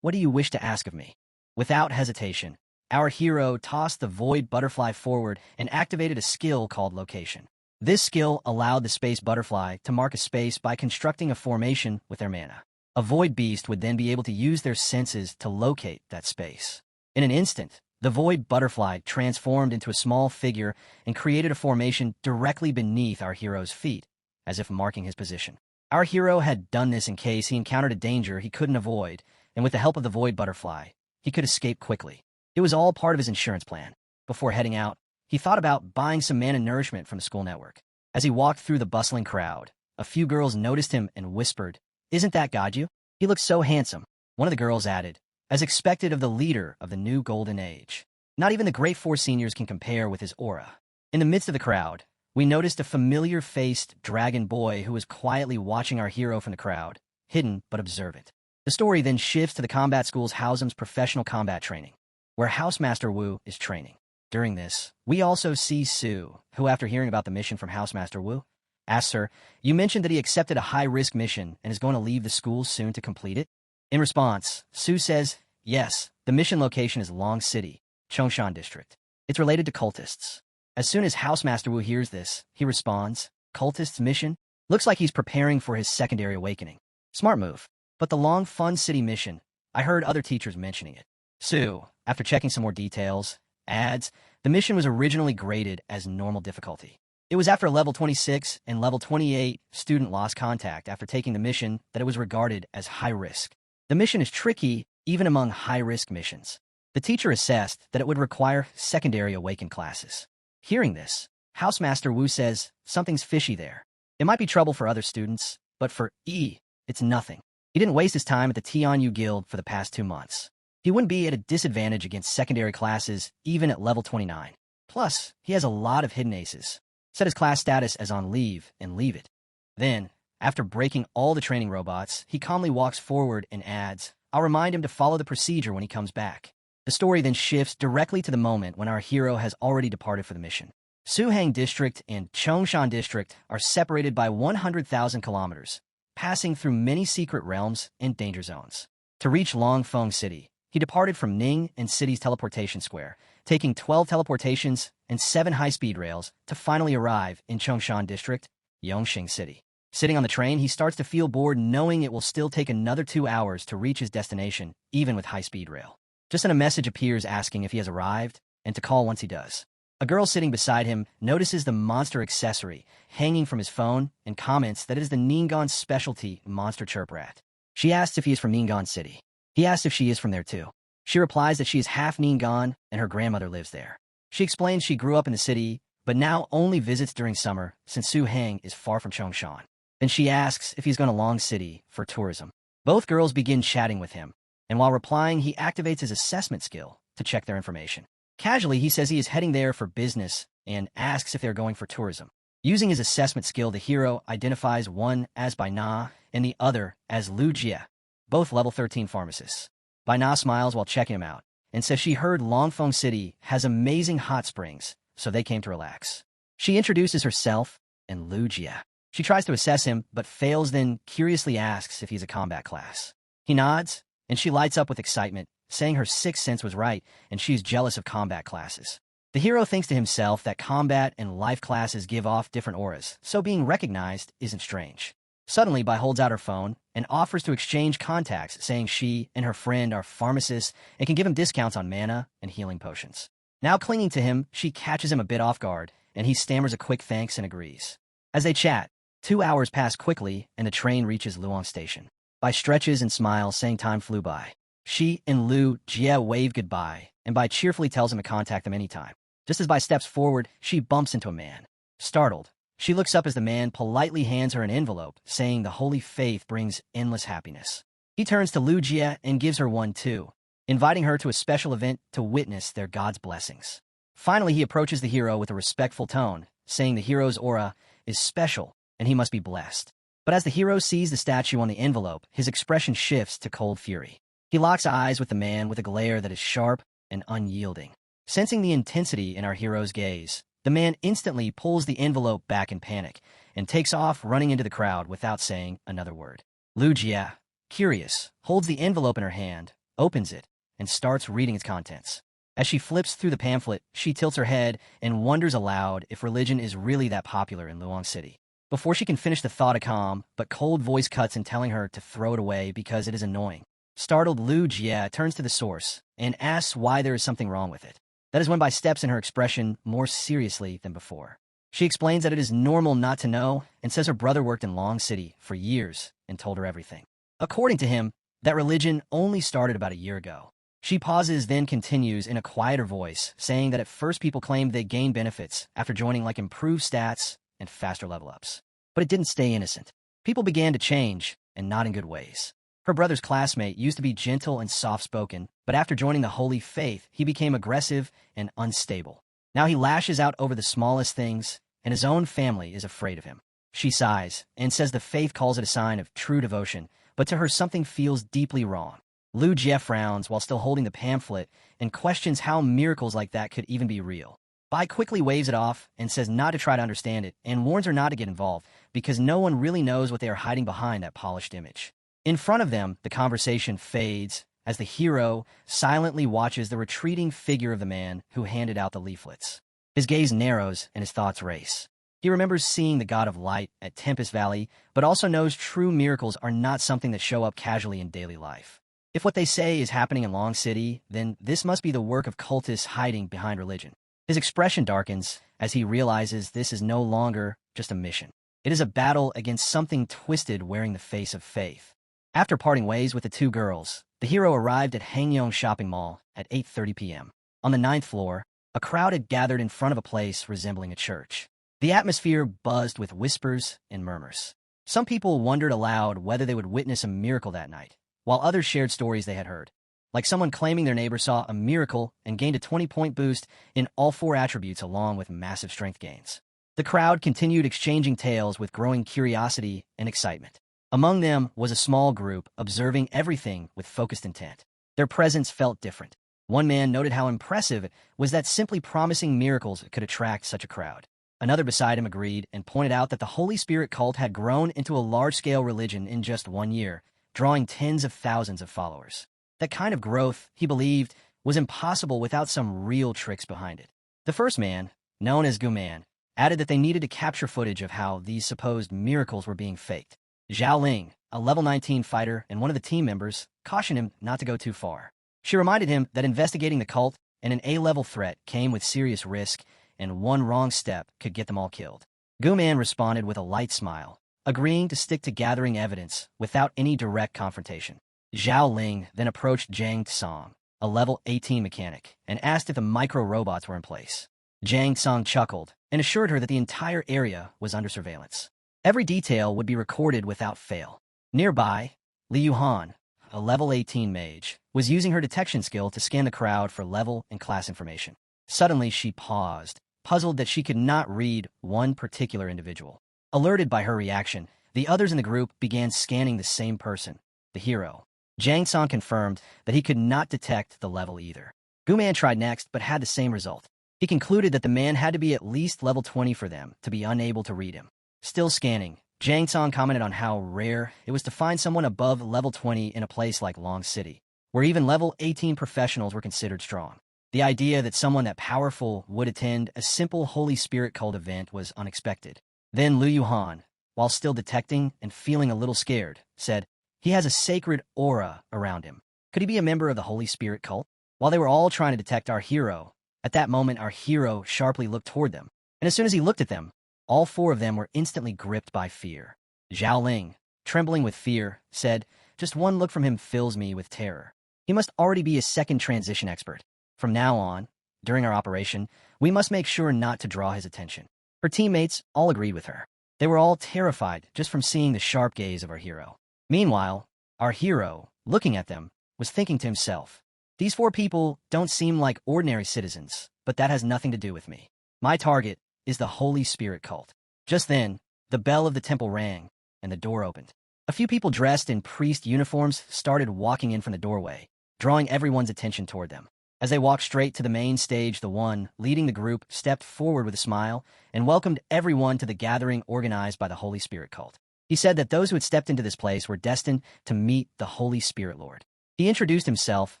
what do you wish to ask of me? Without hesitation, our hero tossed the Void Butterfly forward and activated a skill called Location. This skill allowed the Space Butterfly to mark a space by constructing a formation with their mana. A void beast would then be able to use their senses to locate that space. In an instant, the void butterfly transformed into a small figure and created a formation directly beneath our hero's feet, as if marking his position. Our hero had done this in case he encountered a danger he couldn't avoid, and with the help of the void butterfly, he could escape quickly. It was all part of his insurance plan. Before heading out, he thought about buying some mana nourishment from the school network. As he walked through the bustling crowd, a few girls noticed him and whispered, "Isn't that Gaju? He looks so handsome." One of the girls added, "As expected of the leader of the new golden age. Not even the great four seniors can compare with his aura." In the midst of the crowd, we noticed a familiar-faced dragon boy who was quietly watching our hero from the crowd, hidden but observant. The story then shifts to the combat school's Haosam's professional combat training, where Housemaster Wu is training. During this, we also see Su, who after hearing about the mission from Housemaster Wu, asks her, "You mentioned that he accepted a high-risk mission and is going to leave the school soon to complete it?" In response, Su says, "Yes, the mission location is Long City, Chongshan District. It's related to cultists." As soon as Housemaster Wu hears this, he responds, "Cultists mission? Looks like he's preparing for his secondary awakening. Smart move. But the Long Fun City mission, I heard other teachers mentioning it." Su, after checking some more details, adds, "The mission was originally graded as normal difficulty. It was after level 26 and level 28 student lost contact after taking the mission that it was regarded as high risk. The mission is tricky even among high-risk missions. The teacher assessed that it would require secondary awakened classes." Hearing this, Housemaster Wu says, "Something's fishy there. It might be trouble for other students, but for E, it's nothing. He didn't waste his time at the Tianyu Guild for the past 2 months. He wouldn't be at a disadvantage against secondary classes even at level 29. Plus, he has a lot of hidden aces. Set his class status as on leave and leave it." Then, after breaking all the training robots, he calmly walks forward and adds, "I'll remind him to follow the procedure when he comes back." The story then shifts directly to the moment when our hero has already departed for the mission. Suhang District and Chongshan District are separated by 100,000 kilometers, passing through many secret realms and danger zones. To reach Longfeng City, he departed from Ning and City's teleportation square, taking 12 teleportations and 7 high-speed rails to finally arrive in Chongshan District, Yongxing City. Sitting on the train, he starts to feel bored knowing it will still take another 2 hours to reach his destination, even with high-speed rail. Just then a message appears asking if he has arrived and to call once he does. A girl sitting beside him notices the monster accessory hanging from his phone and comments that it is the Ningguang's specialty monster chirp rat. She asks if he is from Ningguang City. He asks if she is from there too. She replies that she is half Ningguang and her grandmother lives there. She explains she grew up in the city, but now only visits during summer since Su Hang is far from Chongshan. Then she asks if he's going to Long City for tourism. Both girls begin chatting with him, and while replying, he activates his assessment skill to check their information. Casually, he says he is heading there for business and asks if they're going for tourism. Using his assessment skill, the hero identifies one as Bai Na and the other as Lu Jie, both level 13 pharmacists. Bai Na smiles while checking him out and says she heard Longfeng City has amazing hot springs, so they came to relax. She introduces herself and Lu Jie. She tries to assess him, but fails, then curiously asks if he's a combat class. He nods, and she lights up with excitement, saying her sixth sense was right and she's jealous of combat classes. The hero thinks to himself that combat and life classes give off different auras, so being recognized isn't strange. Suddenly, Bai holds out her phone and offers to exchange contacts, saying she and her friend are pharmacists and can give him discounts on mana and healing potions. Now clinging to him, she catches him a bit off guard, and he stammers a quick thanks and agrees. As they chat, 2 hours pass quickly and the train reaches Luong Station. Bai stretches and smiles, saying time flew by. She and Lu Jie wave goodbye, and Bai cheerfully tells him to contact them anytime. Just as Bai steps forward, she bumps into a man. Startled, she looks up as the man politely hands her an envelope, saying the holy faith brings endless happiness. He turns to Lu Jie and gives her one too, inviting her to a special event to witness their God's blessings. Finally, he approaches the hero with a respectful tone, saying the hero's aura is special and he must be blessed. But as the hero sees the statue on the envelope, his expression shifts to cold fury. He locks eyes with the man with a glare that is sharp and unyielding. Sensing the intensity in our hero's gaze, the man instantly pulls the envelope back in panic and takes off running into the crowd without saying another word. Lu Jie, curious, holds the envelope in her hand, opens it, and starts reading its contents. As she flips through the pamphlet, she tilts her head and wonders aloud if religion is really that popular in Luong City. Before she can finish the thought, a calm but cold voice cuts in, telling her to throw it away because it is annoying. Startled, Lu Jie turns to the source and asks why there is something wrong with it. That is when Bai steps in, her expression more seriously than before. She explains that it is normal not to know and says her brother worked in Long City for years and told her everything. According to him, that religion only started about a year ago. She pauses, then continues in a quieter voice, saying that at first people claimed they gained benefits after joining, like improved stats and faster level ups. But it didn't stay innocent. People began to change, and not in good ways. Her brother's classmate used to be gentle and soft-spoken, but after joining the holy faith, he became aggressive and unstable. Now he lashes out over the smallest things, and his own family is afraid of him. She sighs and says the faith calls it a sign of true devotion, but to her something feels deeply wrong. Lu Jie frowns while still holding the pamphlet and questions how miracles like that could even be real. Bai quickly waves it off and says not to try to understand it, and warns her not to get involved because no one really knows what they are hiding behind that polished image. In front of them, the conversation fades as the hero silently watches the retreating figure of the man who handed out the leaflets. His gaze narrows and his thoughts race. He remembers seeing the God of Light at Tempest Valley, but also knows true miracles are not something that show up casually in daily life. If what they say is happening in Long City, then this must be the work of cultists hiding behind religion. His expression darkens as he realizes this is no longer just a mission. It is a battle against something twisted wearing the face of faith. After parting ways with the two girls, the hero arrived at Hangyong Shopping Mall at 8:30 p.m. On the 9th floor, a crowd had gathered in front of a place resembling a church. The atmosphere buzzed with whispers and murmurs. Some people wondered aloud whether they would witness a miracle that night, while others shared stories they had heard, like someone claiming their neighbor saw a miracle and gained a 20-point boost in all 4 attributes along with massive strength gains. The crowd continued exchanging tales with growing curiosity and excitement. Among them was a small group observing everything with focused intent. Their presence felt different. One man noted how impressive it was that simply promising miracles could attract such a crowd. Another beside him agreed and pointed out that the Holy Spirit cult had grown into a large-scale religion in just 1 year, drawing tens of thousands of followers. That kind of growth, he believed, was impossible without some real tricks behind it. The first man, known as Guman, added that they needed to capture footage of how these supposed miracles were being faked. Zhao Ling, a level 19 fighter and one of the team members, cautioned him not to go too far. She reminded him that investigating the cult and an A-level threat came with serious risk, and one wrong step could get them all killed. Guman responded with a light smile, agreeing to stick to gathering evidence without any direct confrontation. Zhao Ling then approached Zhang Tsang, a level 18 mechanic, and asked if the micro-robots were in place. Zhang Tsang chuckled and assured her that the entire area was under surveillance. Every detail would be recorded without fail. Nearby, Li Yuhan, a level 18 mage, was using her detection skill to scan the crowd for level and class information. Suddenly, she paused, puzzled that she could not read one particular individual. Alerted by her reaction, the others in the group began scanning the same person, the hero. Zhang Tsang confirmed that he could not detect the level either. Guman tried next, but had the same result. He concluded that the man had to be at least level 20 for them to be unable to read him. Still scanning, Zhang Tsang commented on how rare it was to find someone above level 20 in a place like Long City, where even level 18 professionals were considered strong. The idea that someone that powerful would attend a simple Holy Spirit cult event was unexpected. Then Lu Yuhan, while still detecting and feeling a little scared, said, "He has a sacred aura around him. Could he be a member of the Holy Spirit cult?" While they were all trying to detect our hero, at that moment our hero sharply looked toward them, and as soon as he looked at them, all 4 of them were instantly gripped by fear. Zhao Ling, trembling with fear, said, "Just one look from him fills me with terror. He must already be a second transition expert. From now on, during our operation, we must make sure not to draw his attention." Her teammates all agreed with her. They were all terrified just from seeing the sharp gaze of our hero. Meanwhile, our hero, looking at them, was thinking to himself, "These 4 people don't seem like ordinary citizens, but that has nothing to do with me. My target is the Holy Spirit cult." Just then, the bell of the temple rang, and the door opened. A few people dressed in priest uniforms started walking in from the doorway, drawing everyone's attention toward them. As they walked straight to the main stage, the one leading the group stepped forward with a smile and welcomed everyone to the gathering organized by the Holy Spirit cult. He said that those who had stepped into this place were destined to meet the Holy Spirit Lord. He introduced himself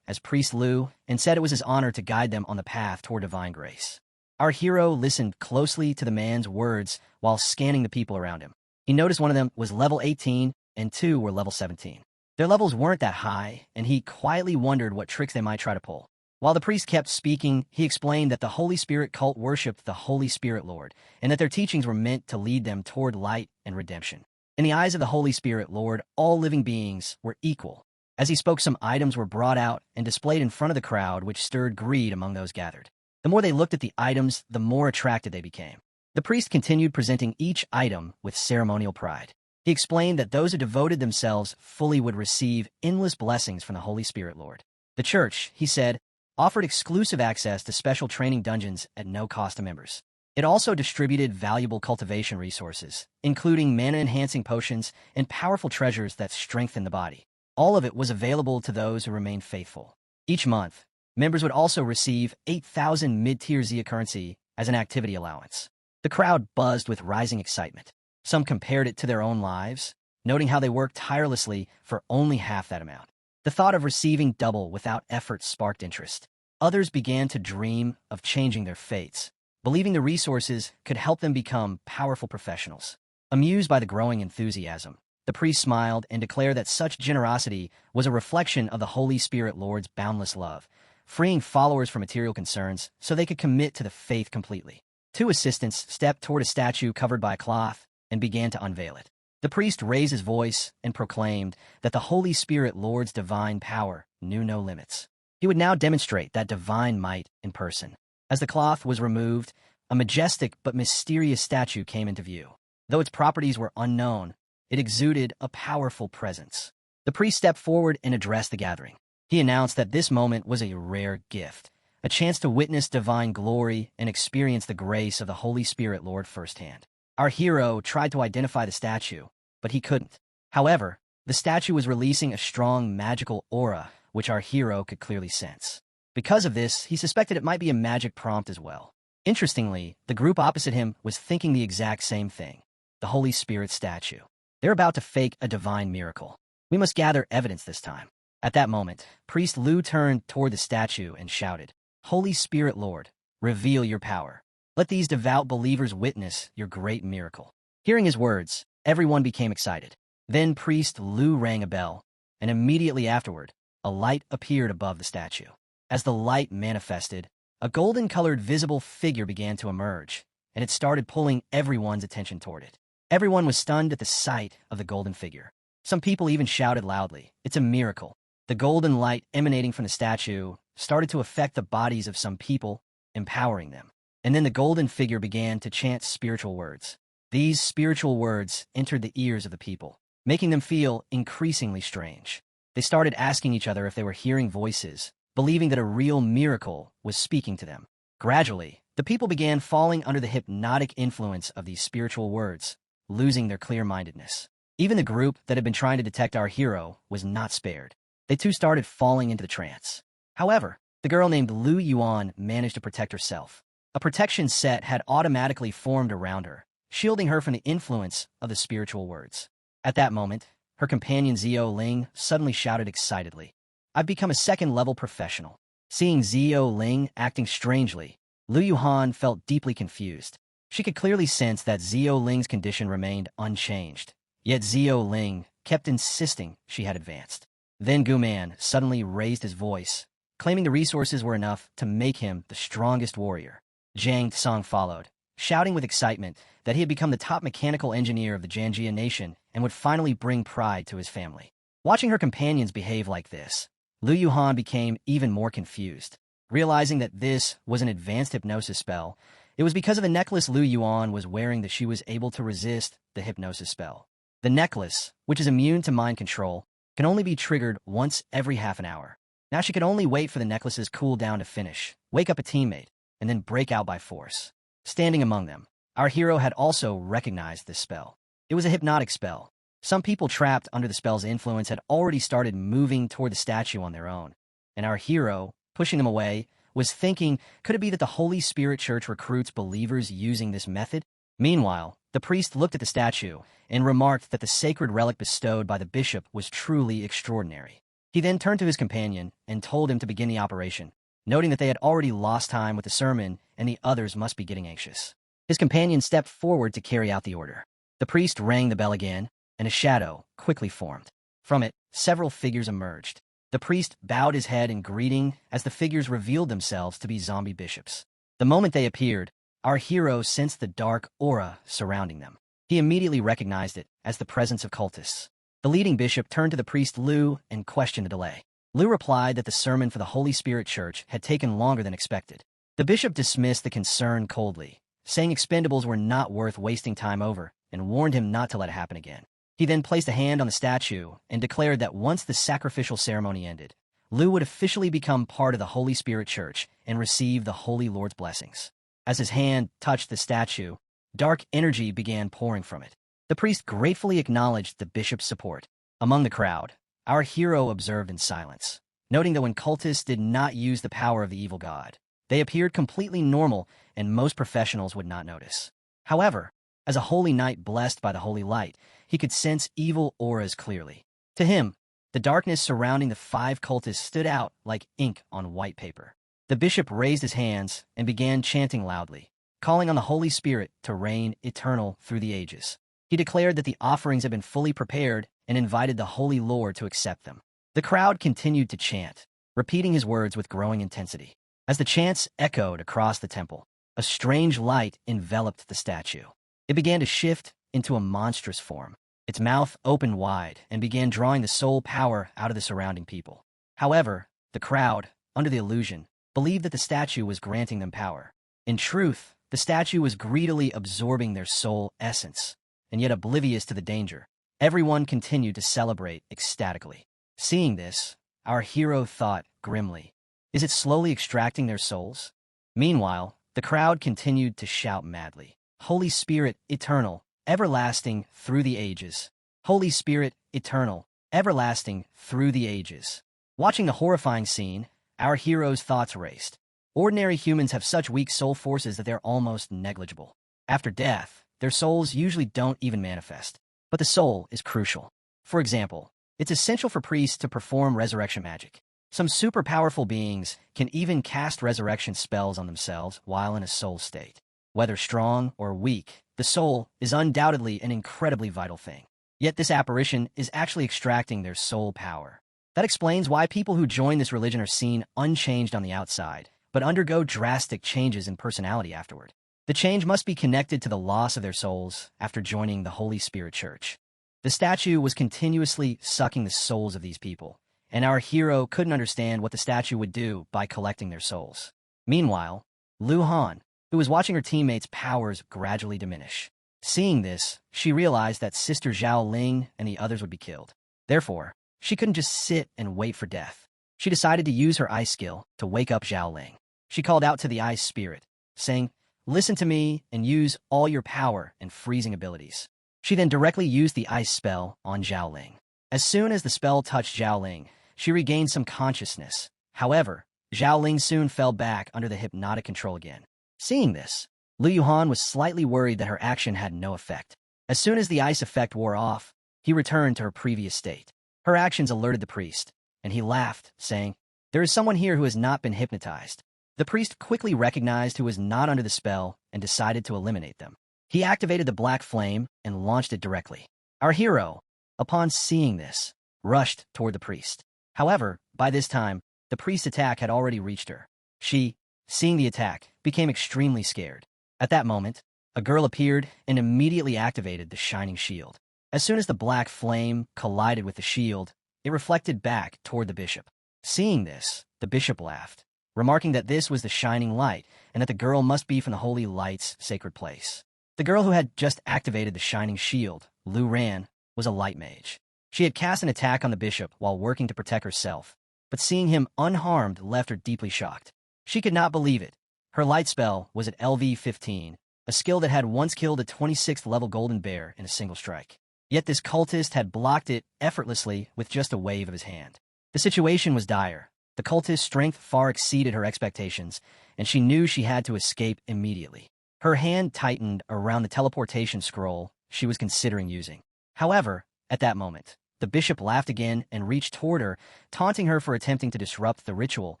as Priest Lu and said it was his honor to guide them on the path toward divine grace. Our hero listened closely to the man's words while scanning the people around him. He noticed one of them was level 18 and two were level 17. Their levels weren't that high, and he quietly wondered what tricks they might try to pull. While the priest kept speaking, he explained that the Holy Spirit cult worshipped the Holy Spirit Lord, and that their teachings were meant to lead them toward light and redemption. In the eyes of the Holy Spirit Lord, all living beings were equal. As he spoke, some items were brought out and displayed in front of the crowd, which stirred greed among those gathered. The more they looked at the items, the more attracted they became. The priest continued presenting each item with ceremonial pride. He explained that those who devoted themselves fully would receive endless blessings from the Holy Spirit Lord. The church, he said, offered exclusive access to special training dungeons at no cost to members. It also distributed valuable cultivation resources, including mana-enhancing potions and powerful treasures that strengthen the body. All of it was available to those who remained faithful. Each month, members would also receive 8,000 mid-tier Zia currency as an activity allowance. The crowd buzzed with rising excitement. Some compared it to their own lives, noting how they worked tirelessly for only half that amount. The thought of receiving double without effort sparked interest. Others began to dream of changing their fates, believing the resources could help them become powerful professionals. Amused by the growing enthusiasm, the priest smiled and declared that such generosity was a reflection of the Holy Spirit Lord's boundless love, freeing followers from material concerns so they could commit to the faith completely. Two assistants stepped toward a statue covered by a cloth and began to unveil it. The priest raised his voice and proclaimed that the Holy Spirit Lord's divine power knew no limits. He would now demonstrate that divine might in person. As the cloth was removed, a majestic but mysterious statue came into view. Though its properties were unknown, it exuded a powerful presence. The priest stepped forward and addressed the gathering. He announced that this moment was a rare gift, a chance to witness divine glory and experience the grace of the Holy Spirit Lord firsthand. Our hero tried to identify the statue, but he couldn't. However, the statue was releasing a strong magical aura, which our hero could clearly sense. Because of this, he suspected it might be a magic prompt as well. Interestingly, the group opposite him was thinking the exact same thing. The Holy Spirit statue. They're about to fake a divine miracle. We must gather evidence this time. At that moment, Priest Lu turned toward the statue and shouted, "Holy Spirit Lord, reveal your power. Let these devout believers witness your great miracle." Hearing his words, everyone became excited. Then Priest Lu rang a bell, and immediately afterward, a light appeared above the statue. As the light manifested, a golden-colored visible figure began to emerge, and it started pulling everyone's attention toward it. Everyone was stunned at the sight of the golden figure. Some people even shouted loudly, "It's a miracle." The golden light emanating from the statue started to affect the bodies of some people, empowering them. And then the golden figure began to chant spiritual words. These spiritual words entered the ears of the people, making them feel increasingly strange. They started asking each other if they were hearing voices, believing that a real miracle was speaking to them. Gradually, the people began falling under the hypnotic influence of these spiritual words, losing their clear-mindedness. Even the group that had been trying to detect our hero was not spared. They too started falling into the trance. However, the girl named Lu Yuan managed to protect herself. A protection set had automatically formed around her, shielding her from the influence of the spiritual words. At that moment, her companion Zio Ling suddenly shouted excitedly, "I've become a second-level professional." Seeing Zio Ling acting strangely, Lu Yuhan felt deeply confused. She could clearly sense that Zio Ling's condition remained unchanged, yet Zio Ling kept insisting she had advanced. Then Gu Man suddenly raised his voice, claiming the resources were enough to make him the strongest warrior. Zhang Tsang followed, shouting with excitement that he had become the top mechanical engineer of the Janjia nation and would finally bring pride to his family. Watching her companions behave like this, Lu Yuhan became even more confused. Realizing that this was an advanced hypnosis spell, it was because of the necklace Lu Yuan was wearing that she was able to resist the hypnosis spell. The necklace, which is immune to mind control, can only be triggered once every half an hour. Now she could only wait for the necklace's cooldown to finish, wake up a teammate, and then break out by force. Standing among them, our hero had also recognized this spell. It was a hypnotic spell. Some people trapped under the spell's influence had already started moving toward the statue on their own, and our hero, pushing them away, was thinking, could it be that the Holy Spirit Church recruits believers using this method? Meanwhile, the priest looked at the statue and remarked that the sacred relic bestowed by the bishop was truly extraordinary. He then turned to his companion and told him to begin the operation. noting that they had already lost time with the sermon and the others must be getting anxious. His companion stepped forward to carry out the order. The priest rang the bell again, and a shadow quickly formed. From it, several figures emerged. The priest bowed his head in greeting as the figures revealed themselves to be zombie bishops. The moment they appeared, our hero sensed the dark aura surrounding them. He immediately recognized it as the presence of cultists. The leading bishop turned to the priest Liu and questioned the delay. Liu replied that the sermon for the Holy Spirit Church had taken longer than expected. The bishop dismissed the concern coldly, saying expendables were not worth wasting time over, and warned him not to let it happen again. He then placed a hand on the statue and declared that once the sacrificial ceremony ended, Liu would officially become part of the Holy Spirit Church and receive the Holy Lord's blessings. As his hand touched the statue, dark energy began pouring from it. The priest gratefully acknowledged the bishop's support. Among the crowd, our hero observed in silence, noting that when cultists did not use the power of the evil god, they appeared completely normal and most professionals would not notice. However, as a holy knight blessed by the holy light, he could sense evil auras clearly. To him, the darkness surrounding the 5 cultists stood out like ink on white paper. The bishop raised his hands and began chanting loudly, calling on the Holy Spirit to reign eternal through the ages. He declared that the offerings had been fully prepared and invited the Holy Lord to accept them. The crowd continued to chant, repeating his words with growing intensity. As the chants echoed across the temple, a strange light enveloped the statue. It began to shift into a monstrous form. Its mouth opened wide and began drawing the soul power out of the surrounding people. However, the crowd, under the illusion, believed that the statue was granting them power. In truth, the statue was greedily absorbing their soul essence, and yet oblivious to the danger. Everyone continued to celebrate ecstatically. Seeing this, our hero thought grimly, is it slowly extracting their souls? Meanwhile, the crowd continued to shout madly, Holy Spirit, eternal, everlasting through the ages. Holy Spirit, eternal, everlasting through the ages. Watching the horrifying scene, our hero's thoughts raced. Ordinary humans have such weak soul forces that they're almost negligible. After death, their souls usually don't even manifest. But the soul is crucial. For example, it's essential for priests to perform resurrection magic. Some super powerful beings can even cast resurrection spells on themselves while in a soul state. Whether strong or weak, the soul is undoubtedly an incredibly vital thing. Yet this apparition is actually extracting their soul power. That explains why people who join this religion are seen unchanged on the outside, but undergo drastic changes in personality afterward. The change must be connected to the loss of their souls after joining the Holy Spirit Church. The statue was continuously sucking the souls of these people, and our hero couldn't understand what the statue would do by collecting their souls. Meanwhile, Lu Han, who was watching her teammates' powers gradually diminish. Seeing this, she realized that Sister Zhao Ling and the others would be killed. Therefore, she couldn't just sit and wait for death. She decided to use her ice skill to wake up Zhao Ling. She called out to the ice spirit, saying, "Listen to me and use all your power and freezing abilities." She then directly used the ice spell on Zhao Ling. As soon as the spell touched Zhao Ling, she regained some consciousness. However, Zhao Ling soon fell back under the hypnotic control again. Seeing this, Lu Yuhan was slightly worried that her action had no effect. As soon as the ice effect wore off, he returned to her previous state. Her actions alerted the priest, and he laughed, saying, "There is someone here who has not been hypnotized." The priest quickly recognized who was not under the spell and decided to eliminate them. He activated the black flame and launched it directly. Our hero, upon seeing this, rushed toward the priest. However, by this time, the priest's attack had already reached her. She, seeing the attack, became extremely scared. At that moment, a girl appeared and immediately activated the shining shield. As soon as the black flame collided with the shield, it reflected back toward the bishop. Seeing this, the bishop laughed, remarking that this was the shining light and that the girl must be from the holy light's sacred place. The girl who had just activated the shining shield, Lu Ran, was a light mage. She had cast an attack on the bishop while working to protect herself, but seeing him unharmed left her deeply shocked. She could not believe it. Her light spell was at LV-15, a skill that had once killed a 26th level golden bear in a single strike. Yet this cultist had blocked it effortlessly with just a wave of his hand. The situation was dire. The cultist's strength far exceeded her expectations, and she knew she had to escape immediately. Her hand tightened around the teleportation scroll she was considering using. However, at that moment, the bishop laughed again and reached toward her, taunting her for attempting to disrupt the ritual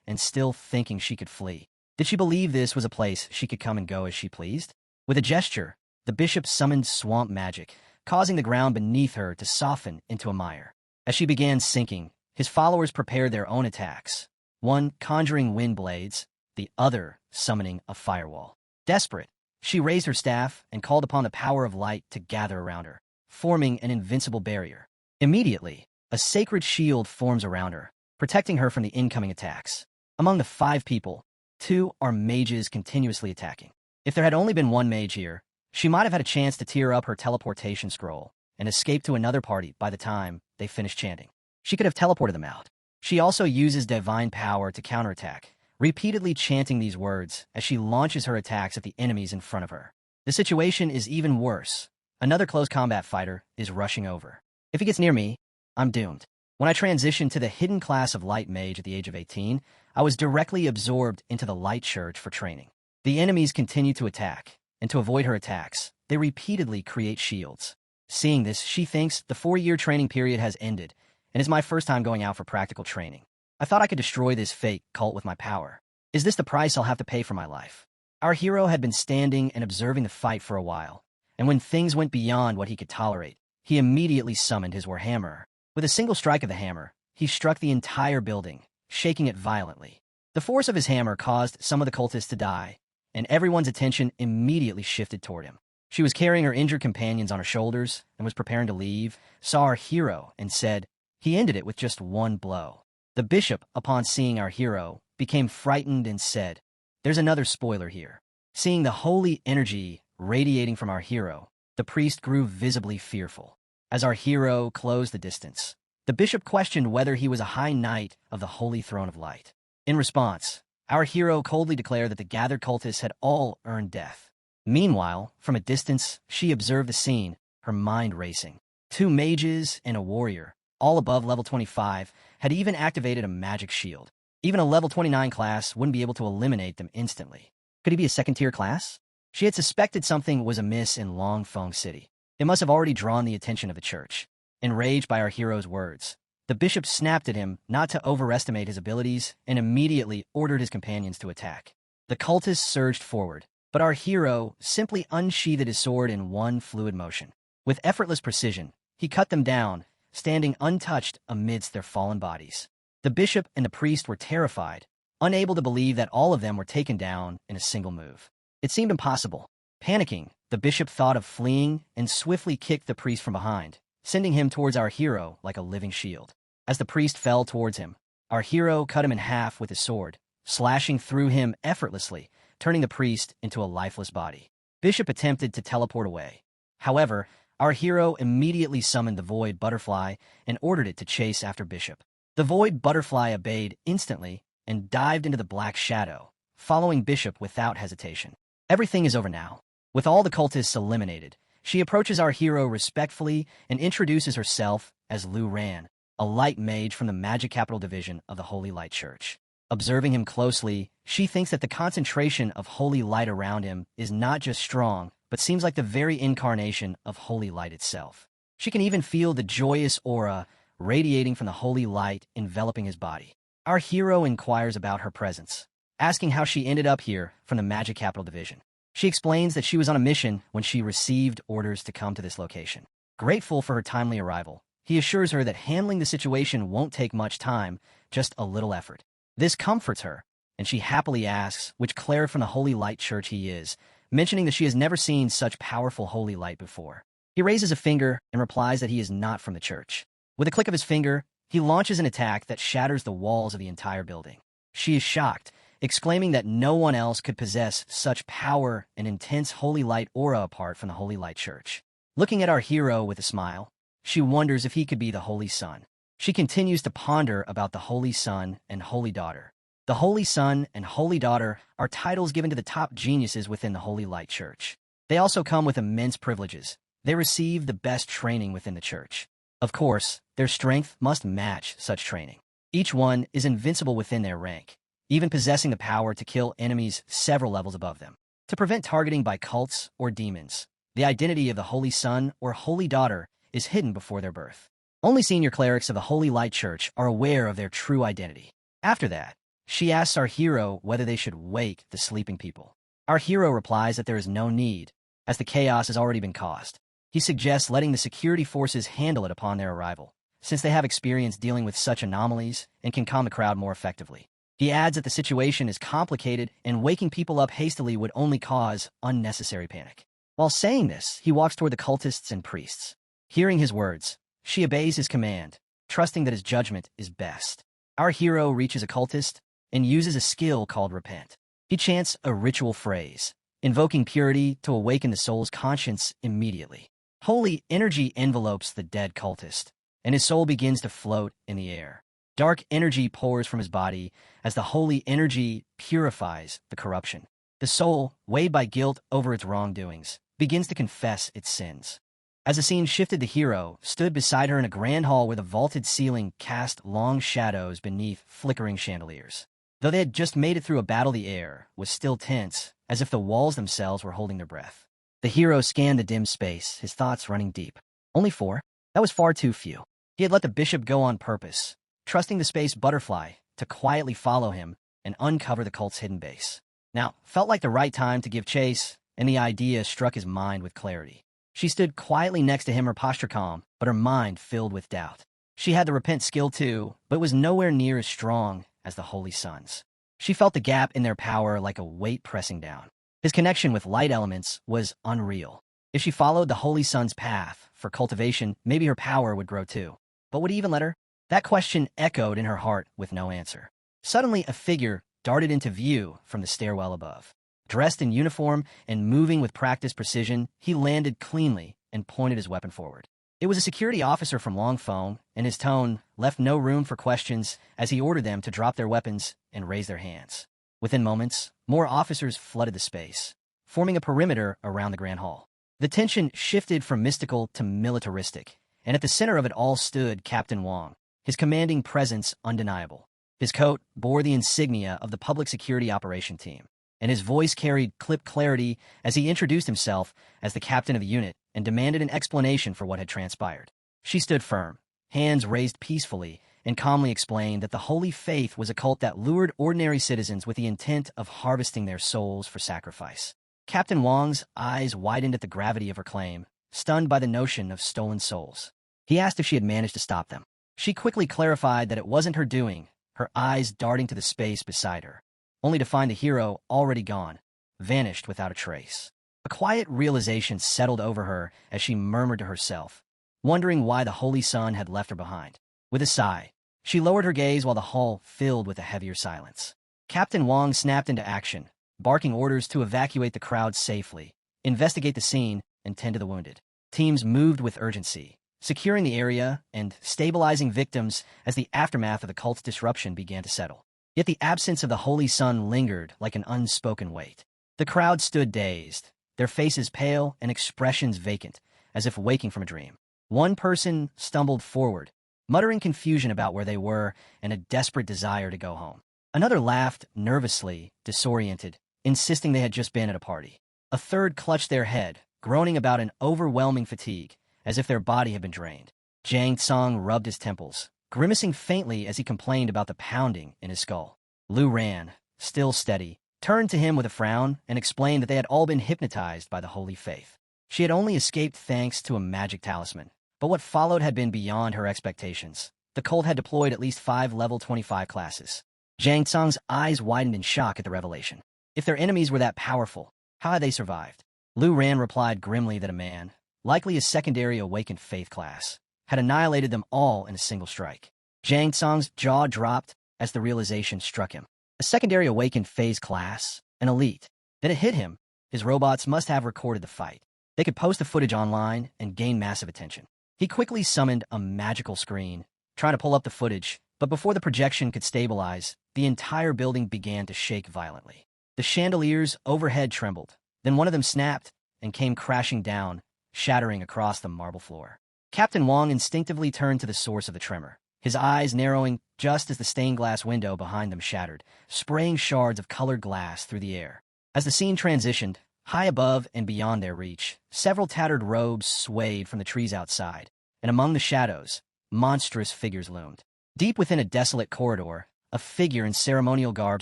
and still thinking she could flee. Did she believe this was a place she could come and go as she pleased? With a gesture, the bishop summoned swamp magic, causing the ground beneath her to soften into a mire. As she began sinking, his followers prepared their own attacks, one conjuring wind blades, the other summoning a firewall. Desperate, she raised her staff and called upon the power of light to gather around her, forming an invincible barrier. Immediately, a sacred shield forms around her, protecting her from the incoming attacks. Among the 5 people, 2 are mages continuously attacking. If there had only been one mage here, she might have had a chance to tear up her teleportation scroll and escape to another party by the time they finished chanting. She could have teleported them out. She also uses divine power to counterattack, repeatedly chanting these words as she launches her attacks at the enemies in front of her. The situation is even worse. Another close combat fighter is rushing over. If he gets near me, I'm doomed. When I transitioned to the hidden class of light mage at the age of 18, I was directly absorbed into the light church for training. The enemies continue to attack, and to avoid her attacks, they repeatedly create shields. Seeing this, she thinks the 4-year training period has ended, and it's my first time going out for practical training. I thought I could destroy this fake cult with my power. Is this the price I'll have to pay for my life? Our hero had been standing and observing the fight for a while, and when things went beyond what he could tolerate, he immediately summoned his warhammer. With a single strike of the hammer, he struck the entire building, shaking it violently. The force of his hammer caused some of the cultists to die, and everyone's attention immediately shifted toward him. She was carrying her injured companions on her shoulders and was preparing to leave, saw our hero, and said, "He ended it with just one blow." The bishop, upon seeing our hero, became frightened and said, "There's another spoiler here." Seeing the holy energy radiating from our hero, the priest grew visibly fearful. As our hero closed the distance, the bishop questioned whether he was a high knight of the Holy Throne of Light. In response, our hero coldly declared that the gathered cultists had all earned death. Meanwhile, from a distance, she observed the scene, her mind racing. 2 mages and a warrior, all above level 25, had even activated a magic shield. Even a level 29 class wouldn't be able to eliminate them instantly. Could he be a second-tier class? She had suspected something was amiss in Longfeng City. It must have already drawn the attention of the church. Enraged by our hero's words, the bishop snapped at him not to overestimate his abilities and immediately ordered his companions to attack. The cultists surged forward, but our hero simply unsheathed his sword in one fluid motion. With effortless precision, he cut them down, standing untouched amidst their fallen bodies. The bishop and the priest were terrified, unable to believe that all of them were taken down in a single move. It seemed impossible. Panicking, the bishop thought of fleeing and swiftly kicked the priest from behind, sending him towards our hero like a living shield. As the priest fell towards him, our hero cut him in half with his sword, slashing through him effortlessly, turning the priest into a lifeless body. Bishop attempted to teleport away. However, our hero immediately summoned the Void Butterfly and ordered it to chase after Bishop. The Void Butterfly obeyed instantly and dived into the black shadow, following Bishop without hesitation. Everything is over now. With all the cultists eliminated, she approaches our hero respectfully and introduces herself as Lu Ran, a light mage from the Magic Capital Division of the Holy Light Church. Observing him closely, she thinks that the concentration of holy light around him is not just strong, but seems like the very incarnation of holy light itself. She can even feel the joyous aura radiating from the holy light enveloping his body. Our hero inquires about her presence, asking how she ended up here from the Magic Capital Division. She explains that she was on a mission when she received orders to come to this location. Grateful for her timely arrival, he assures her that handling the situation won't take much time, just a little effort. This comforts her, and she happily asks which cleric from the Holy Light Church he is, mentioning that she has never seen such powerful holy light before. He raises a finger and replies that he is not from the church. With a click of his finger, he launches an attack that shatters the walls of the entire building. She is shocked, exclaiming that no one else could possess such power and intense holy light aura apart from the Holy Light Church. Looking at our hero with a smile, she wonders if he could be the Holy Son. She continues to ponder about the Holy Son and Holy Daughter. The Holy Son and Holy Daughter are titles given to the top geniuses within the Holy Light Church. They also come with immense privileges. They receive the best training within the church. Of course, their strength must match such training. Each one is invincible within their rank, even possessing the power to kill enemies several levels above them. To prevent targeting by cults or demons, the identity of the Holy Son or Holy Daughter is hidden before their birth. Only senior clerics of the Holy Light Church are aware of their true identity. After that, She asks our hero whether they should wake the sleeping people. Our hero replies that there is no need, as the chaos has already been caused. He suggests letting the security forces handle it upon their arrival, since they have experience dealing with such anomalies and can calm the crowd more effectively. He adds that the situation is complicated and waking people up hastily would only cause unnecessary panic. While saying this, he walks toward the cultists and priests. Hearing his words, she obeys his command, trusting that his judgment is best. Our hero reaches a cultist and uses a skill called Repent. He chants a ritual phrase, invoking purity to awaken the soul's conscience immediately. Holy energy envelopes the dead cultist, and his soul begins to float in the air. Dark energy pours from his body as the holy energy purifies the corruption. The soul, weighed by guilt over its wrongdoings, begins to confess its sins. As the scene shifted, the hero stood beside her in a grand hall where the vaulted ceiling cast long shadows beneath flickering chandeliers. Though they had just made it through a battle, the air was still tense, as if the walls themselves were holding their breath. The hero scanned the dim space, his thoughts running deep. Only 4? That was far too few. He had let the bishop go on purpose, trusting the space butterfly to quietly follow him and uncover the cult's hidden base. Now, felt like the right time to give chase, and the idea struck his mind with clarity. She stood quietly next to him, her posture calm, but her mind filled with doubt. She had the Repent skill too, but was nowhere near as strong as the Holy Sons. She felt the gap in their power like a weight pressing down. His connection with light elements was unreal. If she followed the Holy Son's path for cultivation, maybe her power would grow too. But would he even let her? That question echoed in her heart with no answer. Suddenly, a figure darted into view from the stairwell above. Dressed in uniform and moving with practiced precision, he landed cleanly and pointed his weapon forward. It was a security officer from Longphone, and his tone left no room for questions as he ordered them to drop their weapons and raise their hands. Within moments, more officers flooded the space, forming a perimeter around the Grand Hall. The tension shifted from mystical to militaristic, and at the center of it all stood Captain Wong, his commanding presence undeniable. His coat bore the insignia of the Public Security Operation Team, and his voice carried clipped clarity as he introduced himself as the captain of the unit and demanded an explanation for what had transpired. She stood firm, hands raised peacefully, and calmly explained that the Holy Faith was a cult that lured ordinary citizens with the intent of harvesting their souls for sacrifice. Captain Wong's eyes widened at the gravity of her claim, stunned by the notion of stolen souls. He asked if she had managed to stop them. She quickly clarified that it wasn't her doing, her eyes darting to the space beside her, only to find the hero already gone, vanished without a trace. A quiet realization settled over her as she murmured to herself, wondering why the Holy Son had left her behind. With a sigh, she lowered her gaze while the hall filled with a heavier silence. Captain Wong snapped into action, barking orders to evacuate the crowd safely, investigate the scene, and tend to the wounded. Teams moved with urgency, securing the area and stabilizing victims as the aftermath of the cult's disruption began to settle. Yet the absence of the Holy Son lingered like an unspoken weight. The crowd stood dazed, their faces pale and expressions vacant, as if waking from a dream. One person stumbled forward, muttering confusion about where they were and a desperate desire to go home. Another laughed nervously, disoriented, insisting they had just been at a party. A third clutched their head, groaning about an overwhelming fatigue, as if their body had been drained. Jang Tsong rubbed his temples, grimacing faintly as he complained about the pounding in his skull. Lu Ran, still steady, turned to him with a frown and explained that they had all been hypnotized by the Holy Faith. She had only escaped thanks to a magic talisman, but what followed had been beyond her expectations. The cult had deployed at least 5 level 25 classes. Jang Tsong's eyes widened in shock at the revelation. If their enemies were that powerful, how had they survived? Lu Ran replied grimly that a man, likely a secondary awakened faith class, had annihilated them all in a single strike. Jang Tsong's jaw dropped as the realization struck him. A secondary awakened phase class, an elite. Then it hit him. His robots must have recorded the fight. They could post the footage online and gain massive attention. He quickly summoned a magical screen, trying to pull up the footage, but before the projection could stabilize, the entire building began to shake violently. The chandeliers overhead trembled. Then one of them snapped and came crashing down, shattering across the marble floor. Captain Wong instinctively turned to the source of the tremor, his eyes narrowing just as the stained glass window behind them shattered, spraying shards of colored glass through the air. As the scene transitioned, high above and beyond their reach, several tattered robes swayed from the trees outside, and among the shadows, monstrous figures loomed. Deep within a desolate corridor, A figure in ceremonial garb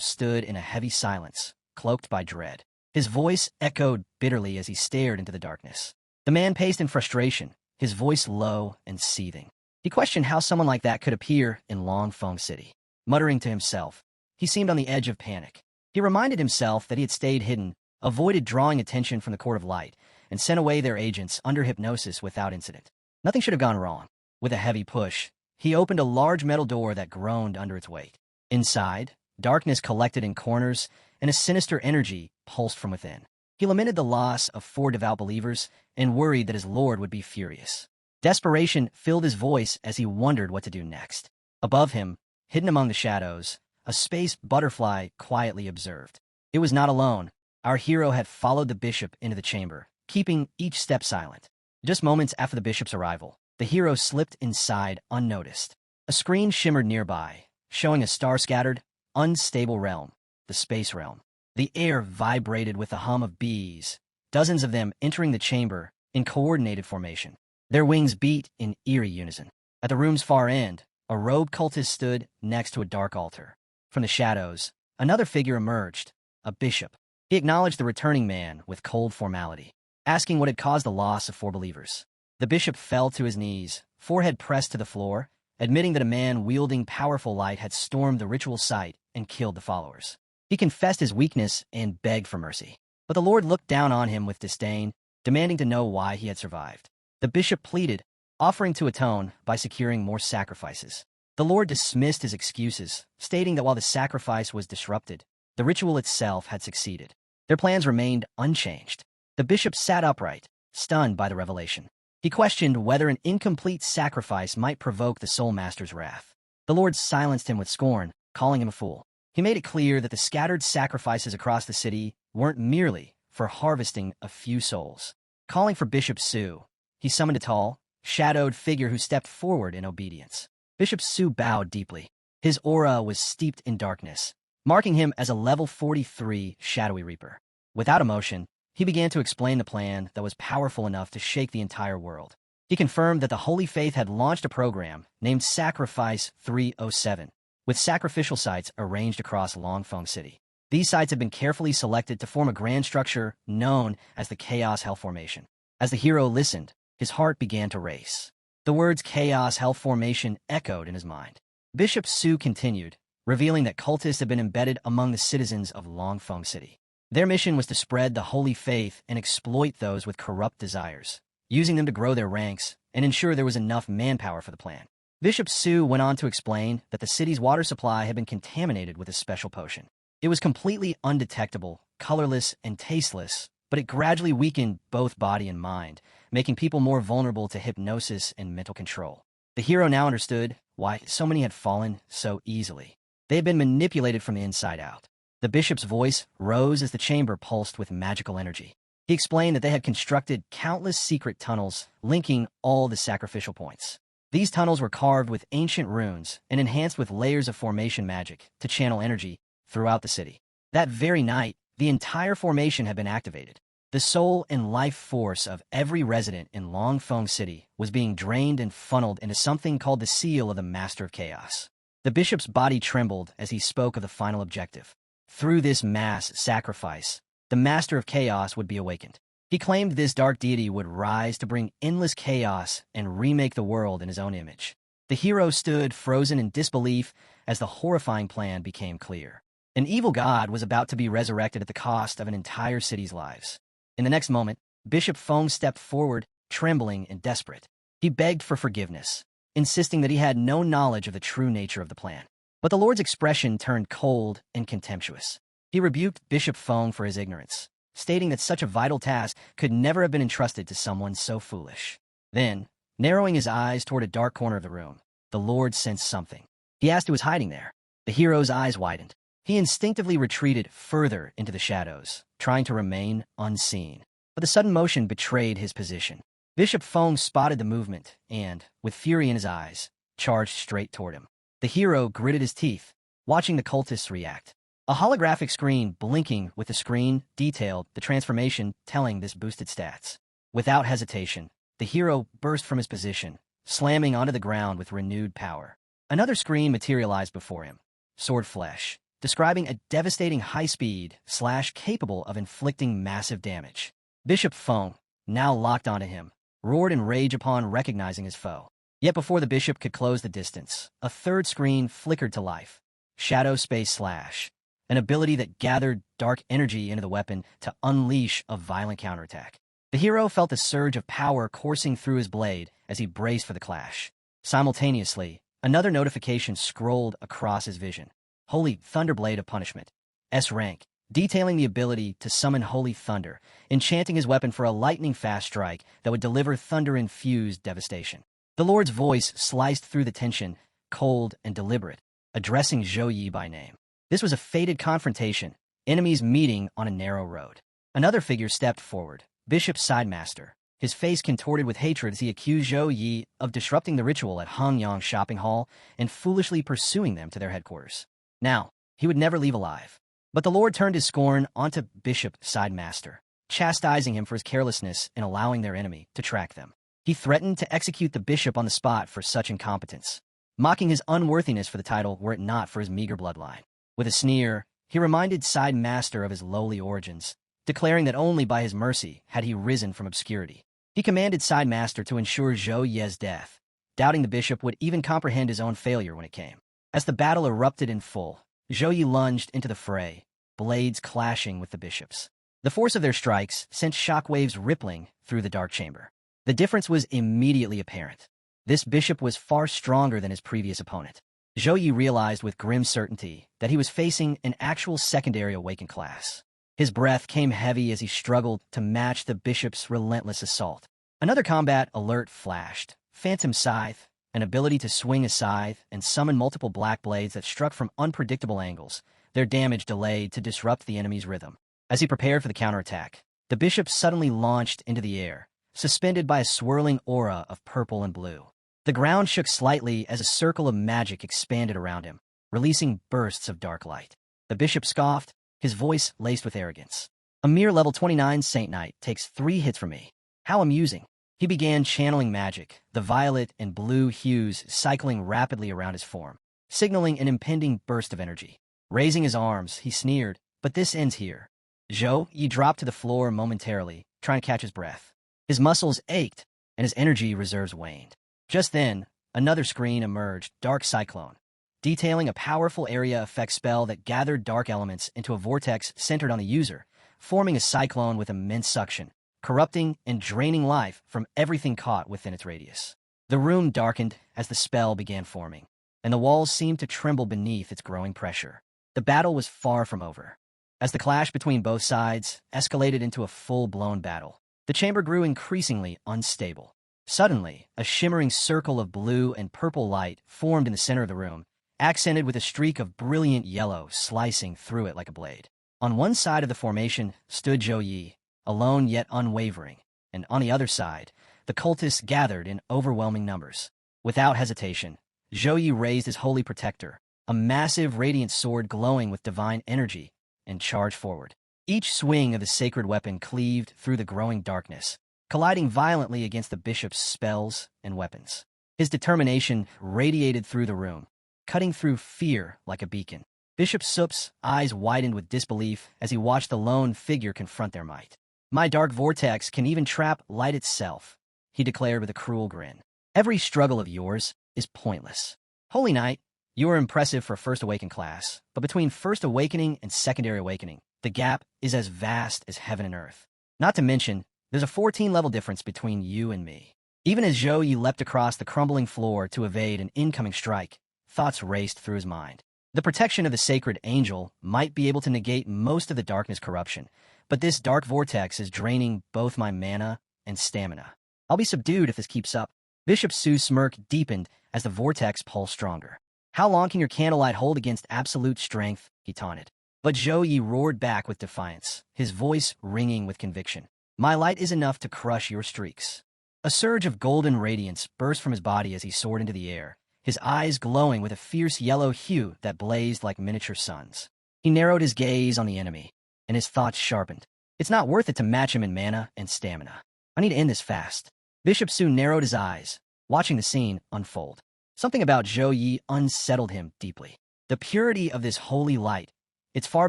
stood in a heavy silence, cloaked by dread. His voice echoed bitterly as he stared into the darkness. The man paced in frustration, his voice low and seething. He questioned how someone like that could appear in Longfeng City. Muttering to himself, he seemed on the edge of panic. He reminded himself that he had stayed hidden, avoided drawing attention from the Court of Light, and sent away their agents under hypnosis without incident. Nothing should have gone wrong. With a heavy push, he opened a large metal door that groaned under its weight. Inside, darkness collected in corners, and a sinister energy pulsed from within. He lamented the loss of 4 devout believers and worried that his lord would be furious. Desperation filled his voice as he wondered what to do next. Above him, hidden among the shadows, a space butterfly quietly observed. It was not alone. Our hero had followed the bishop into the chamber, keeping each step silent. Just moments after the bishop's arrival, the hero slipped inside unnoticed. A screen shimmered nearby, showing a star-scattered, unstable realm, the space realm. The air vibrated with the hum of bees, dozens of them entering the chamber in coordinated formation. Their wings beat in eerie unison. At the room's far end, a robed cultist stood next to a dark altar. From the shadows, another figure emerged, a bishop. He acknowledged the returning man with cold formality, asking what had caused the loss of 4 believers. The bishop fell to his knees, forehead pressed to the floor, admitting that a man wielding powerful light had stormed the ritual site and killed the followers. He confessed his weakness and begged for mercy. But the Lord looked down on him with disdain, demanding to know why he had survived. The bishop pleaded, offering to atone by securing more sacrifices. The Lord dismissed his excuses, stating that while the sacrifice was disrupted, the ritual itself had succeeded. Their plans remained unchanged. The bishop sat upright, stunned by the revelation. He questioned whether an incomplete sacrifice might provoke the Soul Master's wrath. The Lord silenced him with scorn, calling him a fool. He made it clear that the scattered sacrifices across the city weren't merely for harvesting a few souls. Calling for Bishop Su, he summoned a tall, shadowed figure who stepped forward in obedience. Bishop Su bowed deeply. His aura was steeped in darkness, marking him as a level 43 shadowy reaper. Without emotion, he began to explain the plan that was powerful enough to shake the entire world. He confirmed that the Holy Faith had launched a program named Sacrifice 307, with sacrificial sites arranged across Longfeng City. These sites had been carefully selected to form a grand structure known as the Chaos Hell Formation. As the hero listened, his heart began to race. The words Chaos Hell Formation echoed in his mind. Bishop Su continued, revealing that cultists had been embedded among the citizens of Longfeng City. Their mission was to spread the holy faith and exploit those with corrupt desires, using them to grow their ranks and ensure there was enough manpower for the plan. Bishop Su went on to explain that the city's water supply had been contaminated with a special potion. It was completely undetectable, colorless, and tasteless, but it gradually weakened both body and mind, making people more vulnerable to hypnosis and mental control. The hero now understood why so many had fallen so easily. They had been manipulated from the inside out. The bishop's voice rose as the chamber pulsed with magical energy. He explained that they had constructed countless secret tunnels linking all the sacrificial points. These tunnels were carved with ancient runes and enhanced with layers of formation magic to channel energy throughout the city. That very night, the entire formation had been activated. The soul and life force of every resident in Longfeng City was being drained and funneled into something called the Seal of the Master of Chaos. The bishop's body trembled as he spoke of the final objective. Through this mass sacrifice, the Master of Chaos would be awakened. He claimed this dark deity would rise to bring endless chaos and remake the world in his own image. The hero stood frozen in disbelief as the horrifying plan became clear. An evil god was about to be resurrected at the cost of an entire city's lives. In the next moment, Bishop Feng stepped forward, trembling and desperate. He begged for forgiveness, insisting that he had no knowledge of the true nature of the plan. But the Lord's expression turned cold and contemptuous. He rebuked Bishop Feng for his ignorance, stating that such a vital task could never have been entrusted to someone so foolish. Then, narrowing his eyes toward a dark corner of the room, the Lord sensed something. He asked who was hiding there. The hero's eyes widened. He instinctively retreated further into the shadows, trying to remain unseen. But the sudden motion betrayed his position. Bishop Feng spotted the movement and, with fury in his eyes, charged straight toward him. The hero gritted his teeth, watching the cultists react. A holographic screen blinking with the screen detailed the transformation, telling this boosted stats. Without hesitation, the hero burst from his position, slamming onto the ground with renewed power. Another screen materialized before him, sword flesh, describing a devastating high-speed slash capable of inflicting massive damage. Bishop Feng, now locked onto him, roared in rage upon recognizing his foe. Yet before the bishop could close the distance, a third screen flickered to life. Shadow Space Slash, an ability that gathered dark energy into the weapon to unleash a violent counterattack. The hero felt a surge of power coursing through his blade as he braced for the clash. Simultaneously, another notification scrolled across his vision. Holy Thunderblade of Punishment. S rank, detailing the ability to summon Holy Thunder, enchanting his weapon for a lightning-fast strike that would deliver thunder-infused devastation. The Lord's voice sliced through the tension, cold and deliberate, addressing Zhou Yi by name. This was a fated confrontation, enemies meeting on a narrow road. Another figure stepped forward, Bishop Sidemaster, his face contorted with hatred as he accused Zhou Yi of disrupting the ritual at Hongyang Shopping Hall and foolishly pursuing them to their headquarters. Now, he would never leave alive. But the Lord turned his scorn onto Bishop Sidemaster, chastising him for his carelessness in allowing their enemy to track them. He threatened to execute the bishop on the spot for such incompetence, mocking his unworthiness for the title were it not for his meager bloodline. With a sneer, he reminded Sidemaster of his lowly origins, declaring that only by his mercy had he risen from obscurity. He commanded Sidemaster to ensure Zhou Ye's death, doubting the bishop would even comprehend his own failure when it came. As the battle erupted in full, Zhou Yi lunged into the fray, blades clashing with the bishop's. The force of their strikes sent shockwaves rippling through the dark chamber. The difference was immediately apparent. This bishop was far stronger than his previous opponent. Zhou Yi realized with grim certainty that he was facing an actual secondary awakened class. His breath came heavy as he struggled to match the bishop's relentless assault. Another combat alert flashed. Phantom Scythe, an ability to swing a scythe and summon multiple black blades that struck from unpredictable angles, their damage delayed to disrupt the enemy's rhythm. As he prepared for the counterattack, the bishop suddenly launched into the air, suspended by a swirling aura of purple and blue. The ground shook slightly as a circle of magic expanded around him, releasing bursts of dark light. The bishop scoffed, his voice laced with arrogance. A mere level 29 Saint Knight takes 3 hits from me. How amusing. He began channeling magic, the violet and blue hues cycling rapidly around his form, signaling an impending burst of energy. Raising his arms, he sneered, "But this ends here." Zhou Yi dropped to the floor momentarily, trying to catch his breath. His muscles ached, and his energy reserves waned. Just then, another screen emerged, Dark Cyclone, detailing a powerful area effect spell that gathered dark elements into a vortex centered on the user, forming a cyclone with immense suction, corrupting and draining life from everything caught within its radius. The room darkened as the spell began forming, and the walls seemed to tremble beneath its growing pressure. The battle was far from over. As the clash between both sides escalated into a full-blown battle, the chamber grew increasingly unstable. Suddenly, a shimmering circle of blue and purple light formed in the center of the room, accented with a streak of brilliant yellow slicing through it like a blade. On one side of the formation stood Zhou Yi, alone yet unwavering, and on the other side, the cultists gathered in overwhelming numbers. Without hesitation, Zhou Yi raised his holy protector, a massive radiant sword glowing with divine energy, and charged forward. Each swing of the sacred weapon cleaved through the growing darkness, colliding violently against the bishop's spells and weapons. His determination radiated through the room, cutting through fear like a beacon. Bishop Sup's eyes widened with disbelief as he watched the lone figure confront their might. "My dark vortex can even trap light itself," he declared with a cruel grin. "Every struggle of yours is pointless. Holy Knight, you are impressive for a First Awakened class, but between First Awakening and Secondary Awakening, the gap is as vast as heaven and earth. Not to mention, there's a 14-level difference between you and me." Even as Zhou Yi leapt across the crumbling floor to evade an incoming strike, thoughts raced through his mind. The protection of the sacred angel might be able to negate most of the darkness corruption, but this dark vortex is draining both my mana and stamina. I'll be subdued if this keeps up. Bishop Su's smirk deepened as the vortex pulsed stronger. "How long can your candlelight hold against absolute strength?" he taunted. But Zhou Yi roared back with defiance, his voice ringing with conviction. "My light is enough to crush your streaks." A surge of golden radiance burst from his body as he soared into the air, his eyes glowing with a fierce yellow hue that blazed like miniature suns. He narrowed his gaze on the enemy, and his thoughts sharpened. It's not worth it to match him in mana and stamina. I need to end this fast. Bishop Su narrowed his eyes, watching the scene unfold. Something about Zhou Yi unsettled him deeply. The purity of this holy light, it's far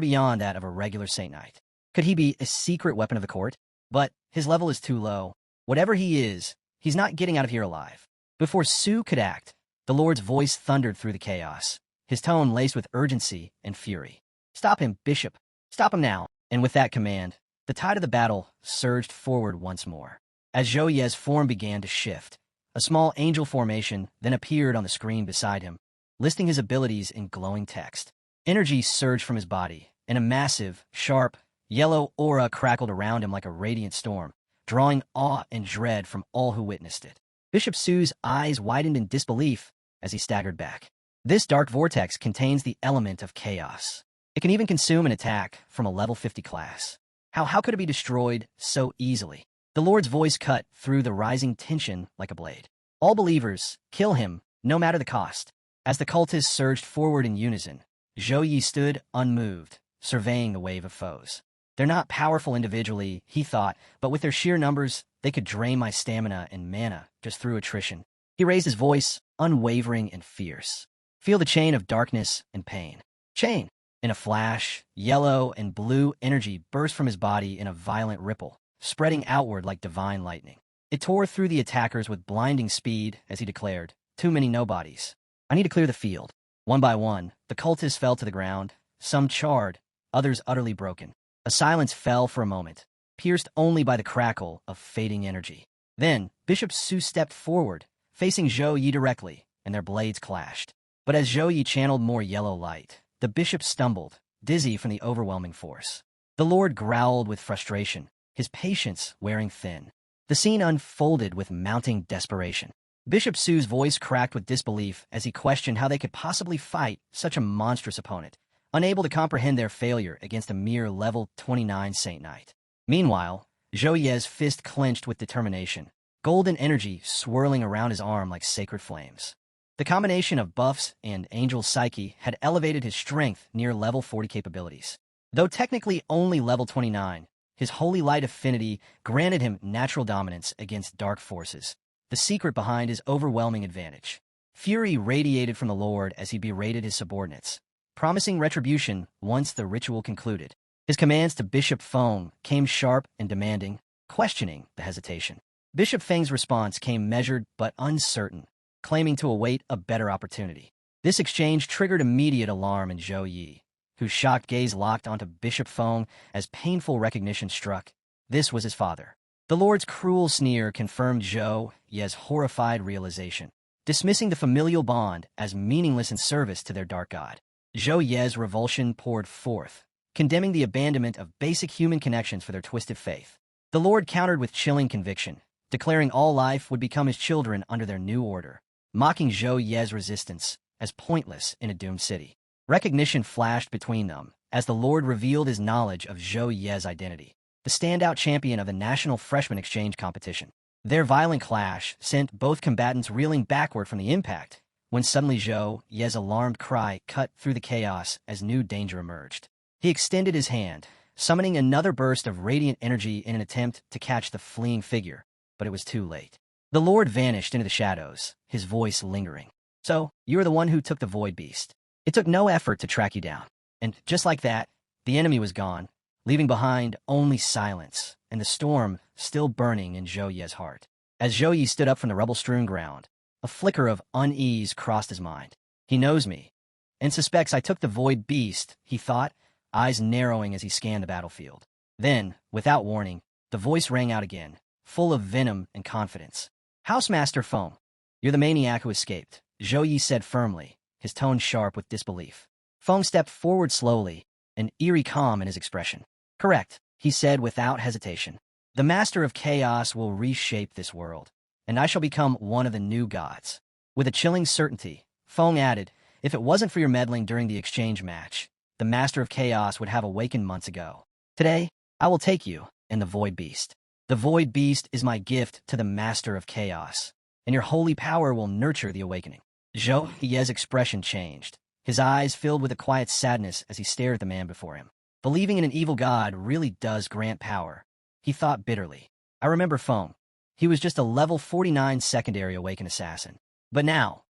beyond that of a regular Saint Knight. Could he be a secret weapon of the court? But his level is too low. Whatever he is, he's not getting out of here alive. Before Su could act, the Lord's voice thundered through the chaos, his tone laced with urgency and fury. "Stop him, Bishop! Stop him now!" And with that command, the tide of the battle surged forward once more. As Zhou Ye's form began to shift, a small angel formation then appeared on the screen beside him, listing his abilities in glowing text. Energy surged from his body, and a massive, sharp, yellow aura crackled around him like a radiant storm, drawing awe and dread from all who witnessed it. Bishop Su's eyes widened in disbelief as he staggered back. This dark vortex contains the element of chaos. It can even consume an attack from a level 50 class. How could it be destroyed so easily? The Lord's voice cut through the rising tension like a blade. All believers, kill him, no matter the cost. As the cultists surged forward in unison, Zhou Yi stood unmoved, surveying the wave of foes. They're not powerful individually, he thought, but with their sheer numbers, they could drain my stamina and mana just through attrition. He raised his voice, unwavering and fierce. Feel the chain of darkness and pain. Chain! In a flash, yellow and blue energy burst from his body in a violent ripple, spreading outward like divine lightning. It tore through the attackers with blinding speed as he declared, "Too many nobodies. I need to clear the field." One by one, the cultists fell to the ground, some charred, others utterly broken. A silence fell for a moment, pierced only by the crackle of fading energy. Then, Bishop Su stepped forward, facing Zhou Yi directly, and their blades clashed. But as Zhou Yi channeled more yellow light, the bishop stumbled, dizzy from the overwhelming force. The Lord growled with frustration, his patience wearing thin. The scene unfolded with mounting desperation. Bishop Su's voice cracked with disbelief as he questioned how they could possibly fight such a monstrous opponent, unable to comprehend their failure against a mere level 29 Saint Knight. Meanwhile, Zhou Ye's fist clenched with determination, golden energy swirling around his arm like sacred flames. The combination of buffs and Angel Psyche had elevated his strength near level 40 capabilities. Though technically only level 29, his holy light affinity granted him natural dominance against dark forces, the secret behind his overwhelming advantage. Fury radiated from the Lord as he berated his subordinates, promising retribution once the ritual concluded. His commands to Bishop Feng came sharp and demanding, questioning the hesitation. Bishop Feng's response came measured but uncertain, claiming to await a better opportunity. This exchange triggered immediate alarm in Zhou Yi, whose shocked gaze locked onto Bishop Feng as painful recognition struck. This was his father. The Lord's cruel sneer confirmed Zhou Yi's horrified realization, dismissing the familial bond as meaningless in service to their dark god. Zhou Yi's revulsion poured forth, condemning the abandonment of basic human connections for their twisted faith. The Lord countered with chilling conviction, declaring all life would become his children under their new order, mocking Zhou Ye's resistance as pointless in a doomed city. Recognition flashed between them as the Lord revealed his knowledge of Zhou Ye's identity, the standout champion of the National Freshman Exchange competition. Their violent clash sent both combatants reeling backward from the impact, when suddenly Zhou Ye's alarmed cry cut through the chaos as new danger emerged. He extended his hand, summoning another burst of radiant energy in an attempt to catch the fleeing figure, but it was too late. The Lord vanished into the shadows, his voice lingering. "So, you are the one who took the Void Beast. It took no effort to track you down." And just like that, the enemy was gone, leaving behind only silence and the storm still burning in Zhou Ye's heart. As Zhou Yi stood up from the rubble-strewn ground, a flicker of unease crossed his mind. He knows me, and suspects I took the Void Beast, he thought, eyes narrowing as he scanned the battlefield. Then, without warning, the voice rang out again, full of venom and confidence. "Housemaster Feng, you're the maniac who escaped," Zhou Yi said firmly, his tone sharp with disbelief. Feng stepped forward slowly, an eerie calm in his expression. "Correct," he said without hesitation. "The Master of Chaos will reshape this world, and I shall become one of the new gods." With a chilling certainty, Feng added, "If it wasn't for your meddling during the exchange match, the Master of Chaos would have awakened months ago. Today, I will take you and the Void Beast. The Void Beast is my gift to the Master of Chaos, and your holy power will nurture the awakening." Zhou Ye's expression changed. His eyes filled with a quiet sadness as he stared at the man before him. Believing in an evil god really does grant power, he thought bitterly. I remember Feng. He was just a level 49 secondary awakened assassin. But now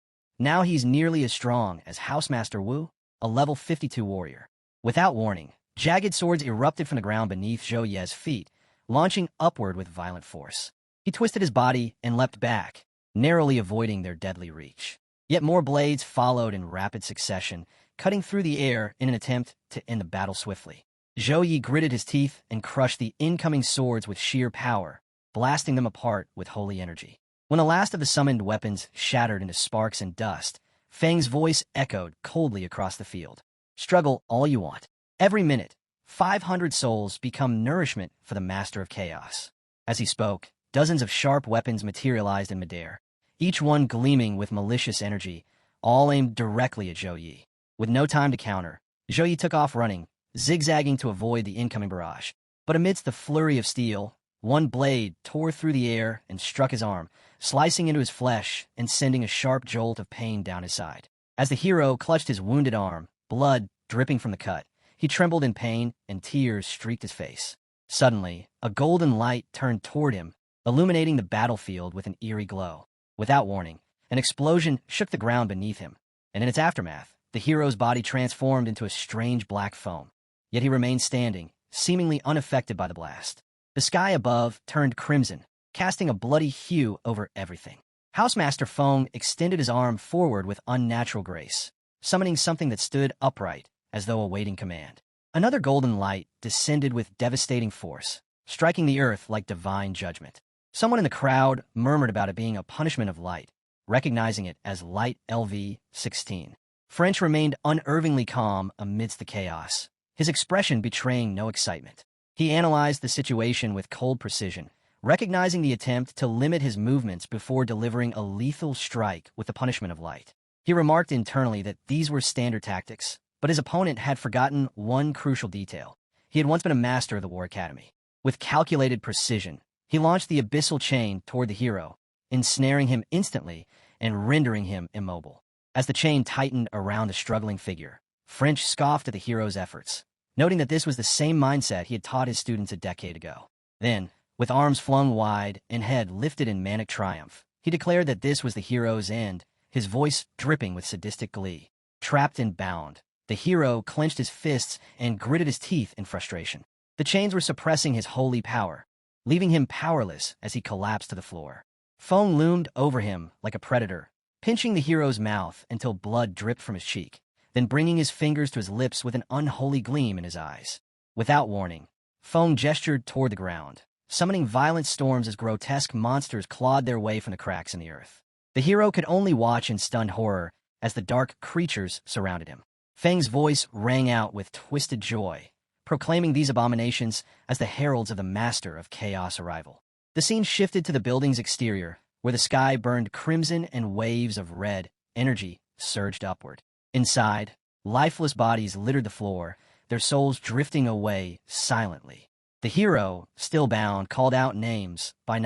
he's nearly as strong as Housemaster Wu. a level 52 warrior. Without warning, jagged swords erupted from the ground beneath Zhou Ye's feet, launching upward with violent force. He twisted his body and leapt back, narrowly avoiding their deadly reach. Yet more blades followed in rapid succession, cutting through the air in an attempt to end the battle swiftly. Zhou Ye gritted his teeth and crushed the incoming swords with sheer power, blasting them apart with holy energy. When the last of the summoned weapons shattered into sparks and dust, Feng's voice echoed coldly across the field. Struggle all you want. Every minute, 500 souls become nourishment for the Master of Chaos. As he spoke, dozens of sharp weapons materialized in midair, each one gleaming with malicious energy, all aimed directly at Zhou Ye. With no time to counter, Zhou Ye took off running, zigzagging to avoid the incoming barrage. But amidst the flurry of steel, one blade tore through the air and struck his arm, slicing into his flesh and sending a sharp jolt of pain down his side. As the hero clutched his wounded arm, blood dripping from the cut, he trembled in pain and tears streaked his face. Suddenly, a golden light turned toward him, illuminating the battlefield with an eerie glow. Without warning, an explosion shook the ground beneath him, and in its aftermath, the hero's body transformed into a strange black foam. Yet he remained standing, seemingly unaffected by the blast. The sky above turned crimson, casting a bloody hue over everything. Housemaster Feng extended his arm forward with unnatural grace, summoning something that stood upright, as though awaiting command. Another golden light descended with devastating force, striking the earth like divine judgment. Someone in the crowd murmured about it being a punishment of light, recognizing it as Light LV-16. French remained unervingly calm amidst the chaos, his expression betraying no excitement. He analyzed the situation with cold precision, recognizing the attempt to limit his movements before delivering a lethal strike with the punishment of light. He remarked internally that these were standard tactics, but his opponent had forgotten one crucial detail. He had once been a master of the War Academy. With calculated precision, he launched the abyssal chain toward the hero, ensnaring him instantly and rendering him immobile. As the chain tightened around the struggling figure, French scoffed at the hero's efforts, noting that this was the same mindset he had taught his students a decade ago. Then, with arms flung wide and head lifted in manic triumph, he declared that this was the hero's end, his voice dripping with sadistic glee. Trapped and bound, the hero clenched his fists and gritted his teeth in frustration. The chains were suppressing his holy power, leaving him powerless as he collapsed to the floor. Feng loomed over him like a predator, pinching the hero's mouth until blood dripped from his cheek, then bringing his fingers to his lips with an unholy gleam in his eyes. Without warning, Feng gestured toward the ground, summoning violent storms as grotesque monsters clawed their way from the cracks in the earth. The hero could only watch in stunned horror as the dark creatures surrounded him. Feng's voice rang out with twisted joy, proclaiming these abominations as the heralds of the Master of Chaos' arrival. The scene shifted to the building's exterior, where the sky burned crimson and waves of red energy surged upward. Inside, lifeless bodies littered the floor, their souls drifting away silently. The hero, still bound, called out names by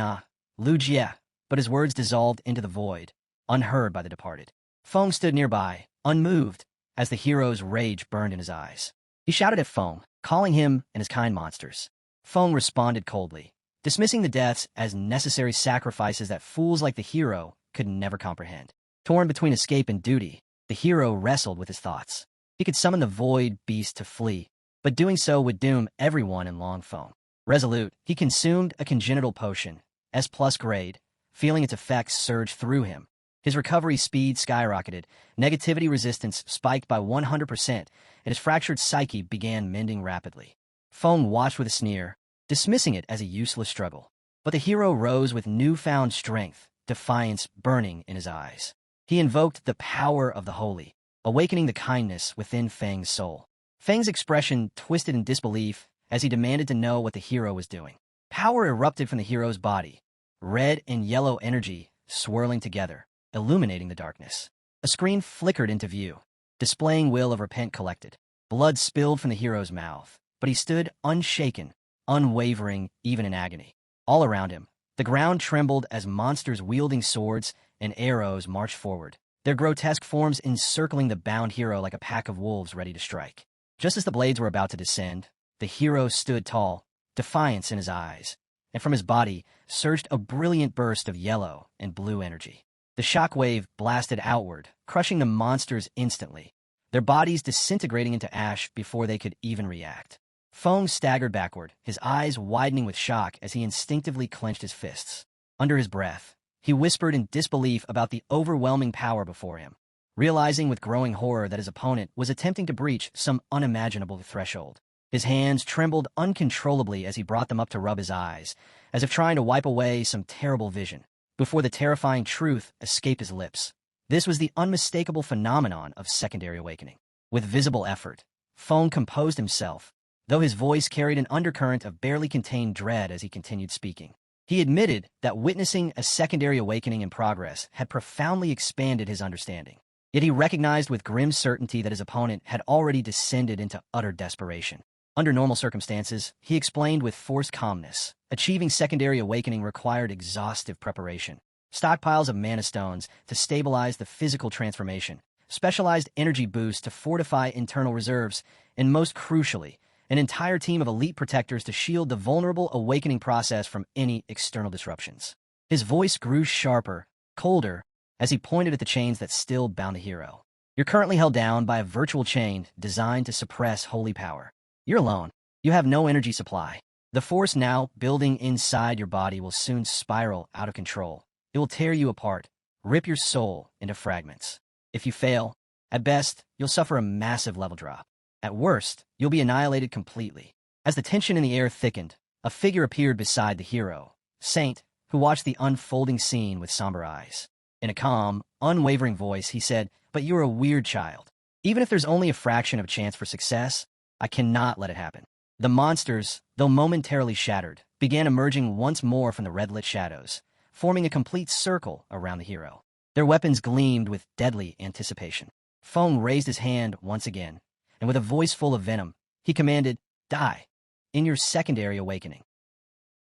Lu Jie, but his words dissolved into the void, unheard by the departed. Feng stood nearby, unmoved, as the hero's rage burned in his eyes. He shouted at Feng, calling him and his kind monsters. Feng responded coldly, dismissing the deaths as necessary sacrifices that fools like the hero could never comprehend. Torn between escape and duty, the hero wrestled with his thoughts. He could summon the void beast to flee, but doing so would doom everyone in Longfeng. Resolute, he consumed a congenital potion, S+ grade, feeling its effects surge through him. His recovery speed skyrocketed, negativity resistance spiked by 100%, and his fractured psyche began mending rapidly. Feng watched with a sneer, dismissing it as a useless struggle. But the hero rose with newfound strength, defiance burning in his eyes. He invoked the power of the holy, awakening the kindness within Feng's soul. Feng's expression twisted in disbelief as he demanded to know what the hero was doing. Power erupted from the hero's body, red and yellow energy swirling together, illuminating the darkness. A screen flickered into view, displaying Will of Repent collected. Blood spilled from the hero's mouth, but he stood unshaken, unwavering even in agony. All around him, the ground trembled as monsters wielding swords and arrows marched forward, their grotesque forms encircling the bound hero like a pack of wolves ready to strike. Just as the blades were about to descend, the hero stood tall, defiance in his eyes, and from his body surged a brilliant burst of yellow and blue energy. The shockwave blasted outward, crushing the monsters instantly, their bodies disintegrating into ash before they could even react. Feng staggered backward, his eyes widening with shock as he instinctively clenched his fists. Under his breath, he whispered in disbelief about the overwhelming power before him, realizing with growing horror that his opponent was attempting to breach some unimaginable threshold. His hands trembled uncontrollably as he brought them up to rub his eyes, as if trying to wipe away some terrible vision, before the terrifying truth escaped his lips. This was the unmistakable phenomenon of secondary awakening. With visible effort, Feng composed himself, though his voice carried an undercurrent of barely contained dread as he continued speaking. He admitted that witnessing a secondary awakening in progress had profoundly expanded his understanding. Yet he recognized with grim certainty that his opponent had already descended into utter desperation. Under normal circumstances, he explained with forced calmness, achieving secondary awakening required exhaustive preparation. Stockpiles of mana stones to stabilize the physical transformation, specialized energy boosts to fortify internal reserves, and most crucially, an entire team of elite protectors to shield the vulnerable awakening process from any external disruptions. His voice grew sharper, colder, as he pointed at the chains that still bound the hero. You're currently held down by a virtual chain designed to suppress holy power. You're alone. You have no energy supply. The force now building inside your body will soon spiral out of control. It will tear you apart, rip your soul into fragments. If you fail, at best, you'll suffer a massive level drop. At worst, you'll be annihilated completely. As the tension in the air thickened, a figure appeared beside the hero, Saint, who watched the unfolding scene with somber eyes. In a calm, unwavering voice, he said, "But you're a weird child. Even if there's only a fraction of a chance for success, I cannot let it happen." The monsters, though momentarily shattered, began emerging once more from the red-lit shadows, forming a complete circle around the hero. Their weapons gleamed with deadly anticipation. Feng raised his hand once again, and with a voice full of venom, he commanded, "Die, in your secondary awakening."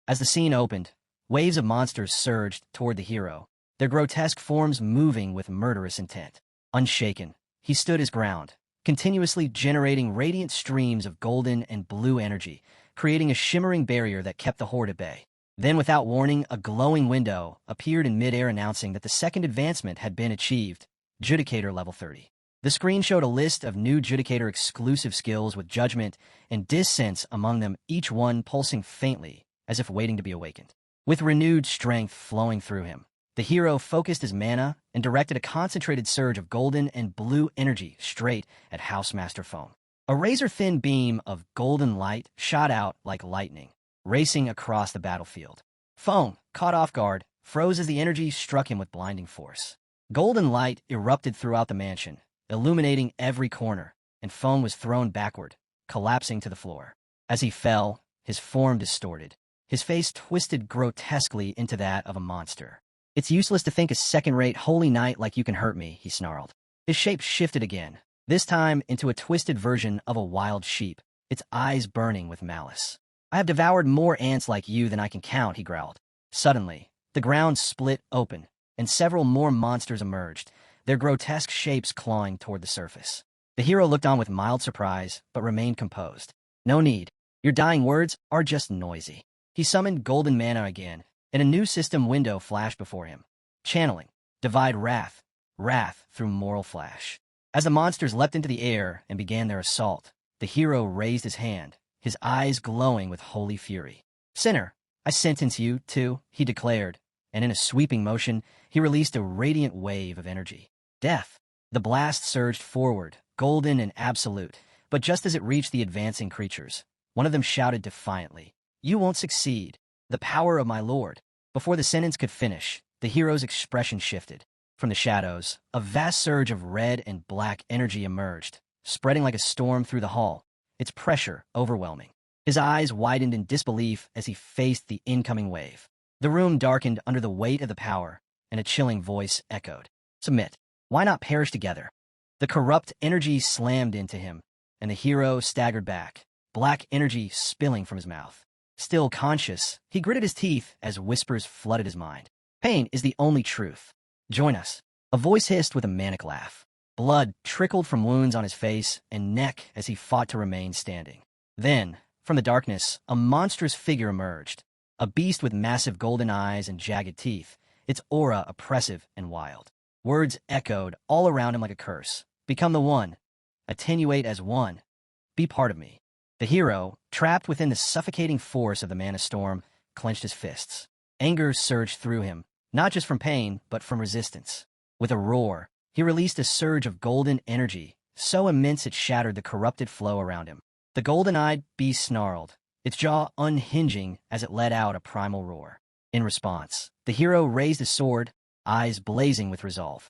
As the scene opened, waves of monsters surged toward the hero, their grotesque forms moving with murderous intent. Unshaken, he stood his ground, continuously generating radiant streams of golden and blue energy, creating a shimmering barrier that kept the horde at bay. Then, without warning, a glowing window appeared in midair announcing that the second advancement had been achieved, Judicator level 30. The screen showed a list of new Judicator exclusive skills with judgment and dissonance among them, each one pulsing faintly, as if waiting to be awakened. With renewed strength flowing through him, the hero focused his mana and directed a concentrated surge of golden and blue energy straight at Housemaster Feng. A razor-thin beam of golden light shot out like lightning, racing across the battlefield. Feng, caught off guard, froze as the energy struck him with blinding force. Golden light erupted throughout the mansion, illuminating every corner, and Feng was thrown backward, collapsing to the floor. As he fell, his form distorted, his face twisted grotesquely into that of a monster. "It's useless to think a second-rate holy knight like you can hurt me," he snarled. His shape shifted again, this time into a twisted version of a wild sheep, its eyes burning with malice. "I have devoured more ants like you than I can count," he growled. Suddenly, the ground split open, and several more monsters emerged, their grotesque shapes clawing toward the surface. The hero looked on with mild surprise, but remained composed. "No need. Your dying words are just noisy." He summoned golden mana again, and a new system window flashed before him. Channeling, divide wrath, wrath through moral flash. As the monsters leapt into the air and began their assault, the hero raised his hand, his eyes glowing with holy fury. "Sinner, I sentence you to," he declared, and in a sweeping motion, he released a radiant wave of energy. Death. The blast surged forward, golden and absolute, but just as it reached the advancing creatures, one of them shouted defiantly, "You won't succeed. The power of my lord." Before the sentence could finish, the hero's expression shifted. From the shadows, a vast surge of red and black energy emerged, spreading like a storm through the hall, its pressure overwhelming. His eyes widened in disbelief as he faced the incoming wave. The room darkened under the weight of the power, and a chilling voice echoed, "Submit. Why not perish together?" The corrupt energy slammed into him, and the hero staggered back, black energy spilling from his mouth. Still conscious, he gritted his teeth as whispers flooded his mind. "Pain is the only truth. Join us." A voice hissed with a manic laugh. Blood trickled from wounds on his face and neck as he fought to remain standing. Then, from the darkness, a monstrous figure emerged, a beast with massive golden eyes and jagged teeth, its aura oppressive and wild. Words echoed all around him like a curse. "Become the one. attenuate as one. Be part of me. The hero, trapped within the suffocating force of the mana storm, clenched his fists. Anger surged through him, not just from pain, but from resistance. With a roar, he released a surge of golden energy, so immense it shattered the corrupted flow around him. The golden-eyed beast snarled, its jaw unhinging as it let out a primal roar. In response, the hero raised his sword, eyes blazing with resolve.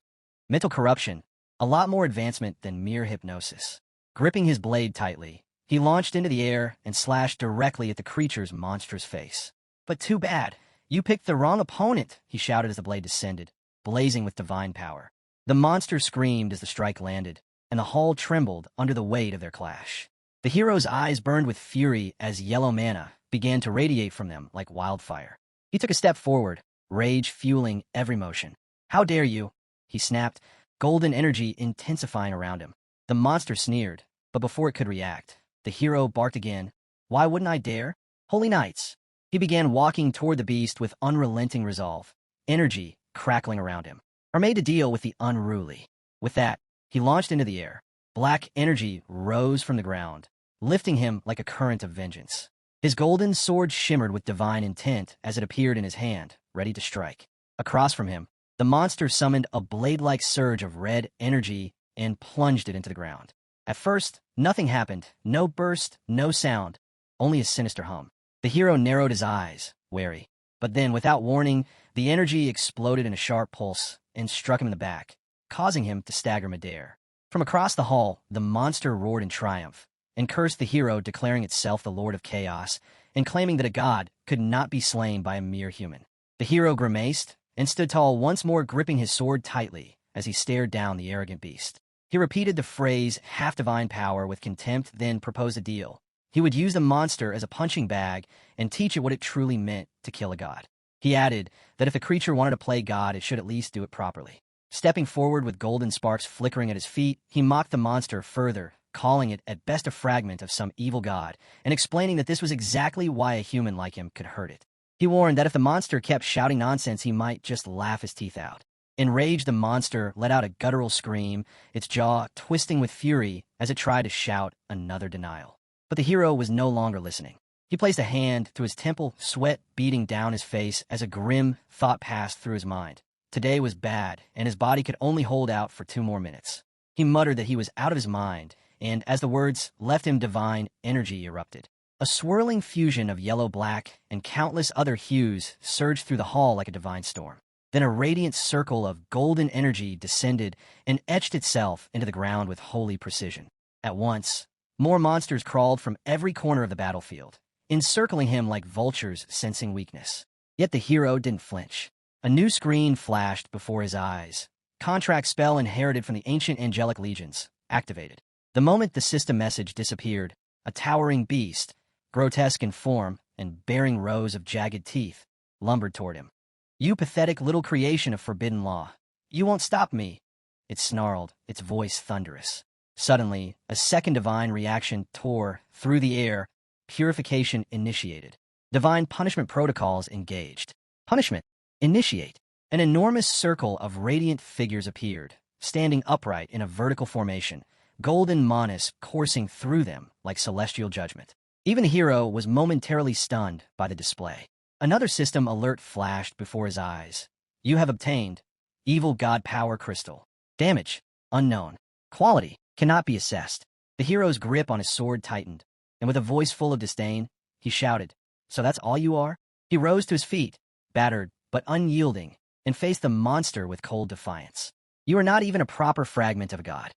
Mental corruption, a lot more advancement than mere hypnosis. Gripping his blade tightly, he launched into the air and slashed directly at the creature's monstrous face. But too bad. You picked the wrong opponent, he shouted as the blade descended, blazing with divine power. The monster screamed as the strike landed, and the hall trembled under the weight of their clash. The hero's eyes burned with fury as yellow mana began to radiate from them like wildfire. He took a step forward, rage fueling every motion. How dare you? He snapped, golden energy intensifying around him. The monster sneered, but before it could react, the hero barked again. Why wouldn't I dare? Holy Knights! He began walking toward the beast with unrelenting resolve, energy crackling around him. Are made to deal with the unruly. With that, he launched into the air. Black energy rose from the ground, lifting him like a current of vengeance. His golden sword shimmered with divine intent as it appeared in his hand, ready to strike. Across from him, the monster summoned a blade-like surge of red energy and plunged it into the ground. At first, nothing happened. No burst, no sound, only a sinister hum. The hero narrowed his eyes, wary. But then, without warning, the energy exploded in a sharp pulse and struck him in the back, causing him to stagger midair. From across the hall, the monster roared in triumph and cursed the hero, declaring itself the Lord of Chaos and claiming that a god could not be slain by a mere human. The hero grimaced and stood tall, once more gripping his sword tightly as he stared down the arrogant beast. He repeated the phrase, half-divine power, with contempt, then proposed a deal. He would use the monster as a punching bag and teach it what it truly meant to kill a god. He added that if the creature wanted to play God, it should at least do it properly. Stepping forward with golden sparks flickering at his feet, he mocked the monster further, calling it at best a fragment of some evil god, and explaining that this was exactly why a human like him could hurt it. He warned that if the monster kept shouting nonsense, he might just laugh his teeth out. Enraged, the monster let out a guttural scream, its jaw twisting with fury as it tried to shout another denial. But the hero was no longer listening. He placed a hand to his temple, sweat beating down his face as a grim thought passed through his mind. Today was bad, and his body could only hold out for 2 more minutes. He muttered that he was out of his mind, and as the words left him, divine energy erupted. A swirling fusion of yellow-black and countless other hues surged through the hall like a divine storm. Then a radiant circle of golden energy descended and etched itself into the ground with holy precision. At once, more monsters crawled from every corner of the battlefield, encircling him like vultures sensing weakness. Yet the hero didn't flinch. A new screen flashed before his eyes. Contract spell inherited from the ancient angelic legions, activated. The moment the system message disappeared, a towering beast, grotesque in form and bearing rows of jagged teeth, lumbered toward him. You pathetic little creation of forbidden law. You won't stop me. It snarled, its voice thunderous. Suddenly, a second divine reaction tore through the air. Purification initiated. Divine punishment protocols engaged. Punishment. Initiate. An enormous circle of radiant figures appeared, standing upright in a vertical formation, golden manas coursing through them like celestial judgment. Even the hero was momentarily stunned by the display. Another system alert flashed before his eyes. You have obtained Evil God Power Crystal. Damage. Unknown. Quality. Cannot be assessed. The hero's grip on his sword tightened, and with a voice full of disdain, he shouted, So that's all you are? He rose to his feet, battered but unyielding, and faced the monster with cold defiance. You are not even a proper fragment of a god.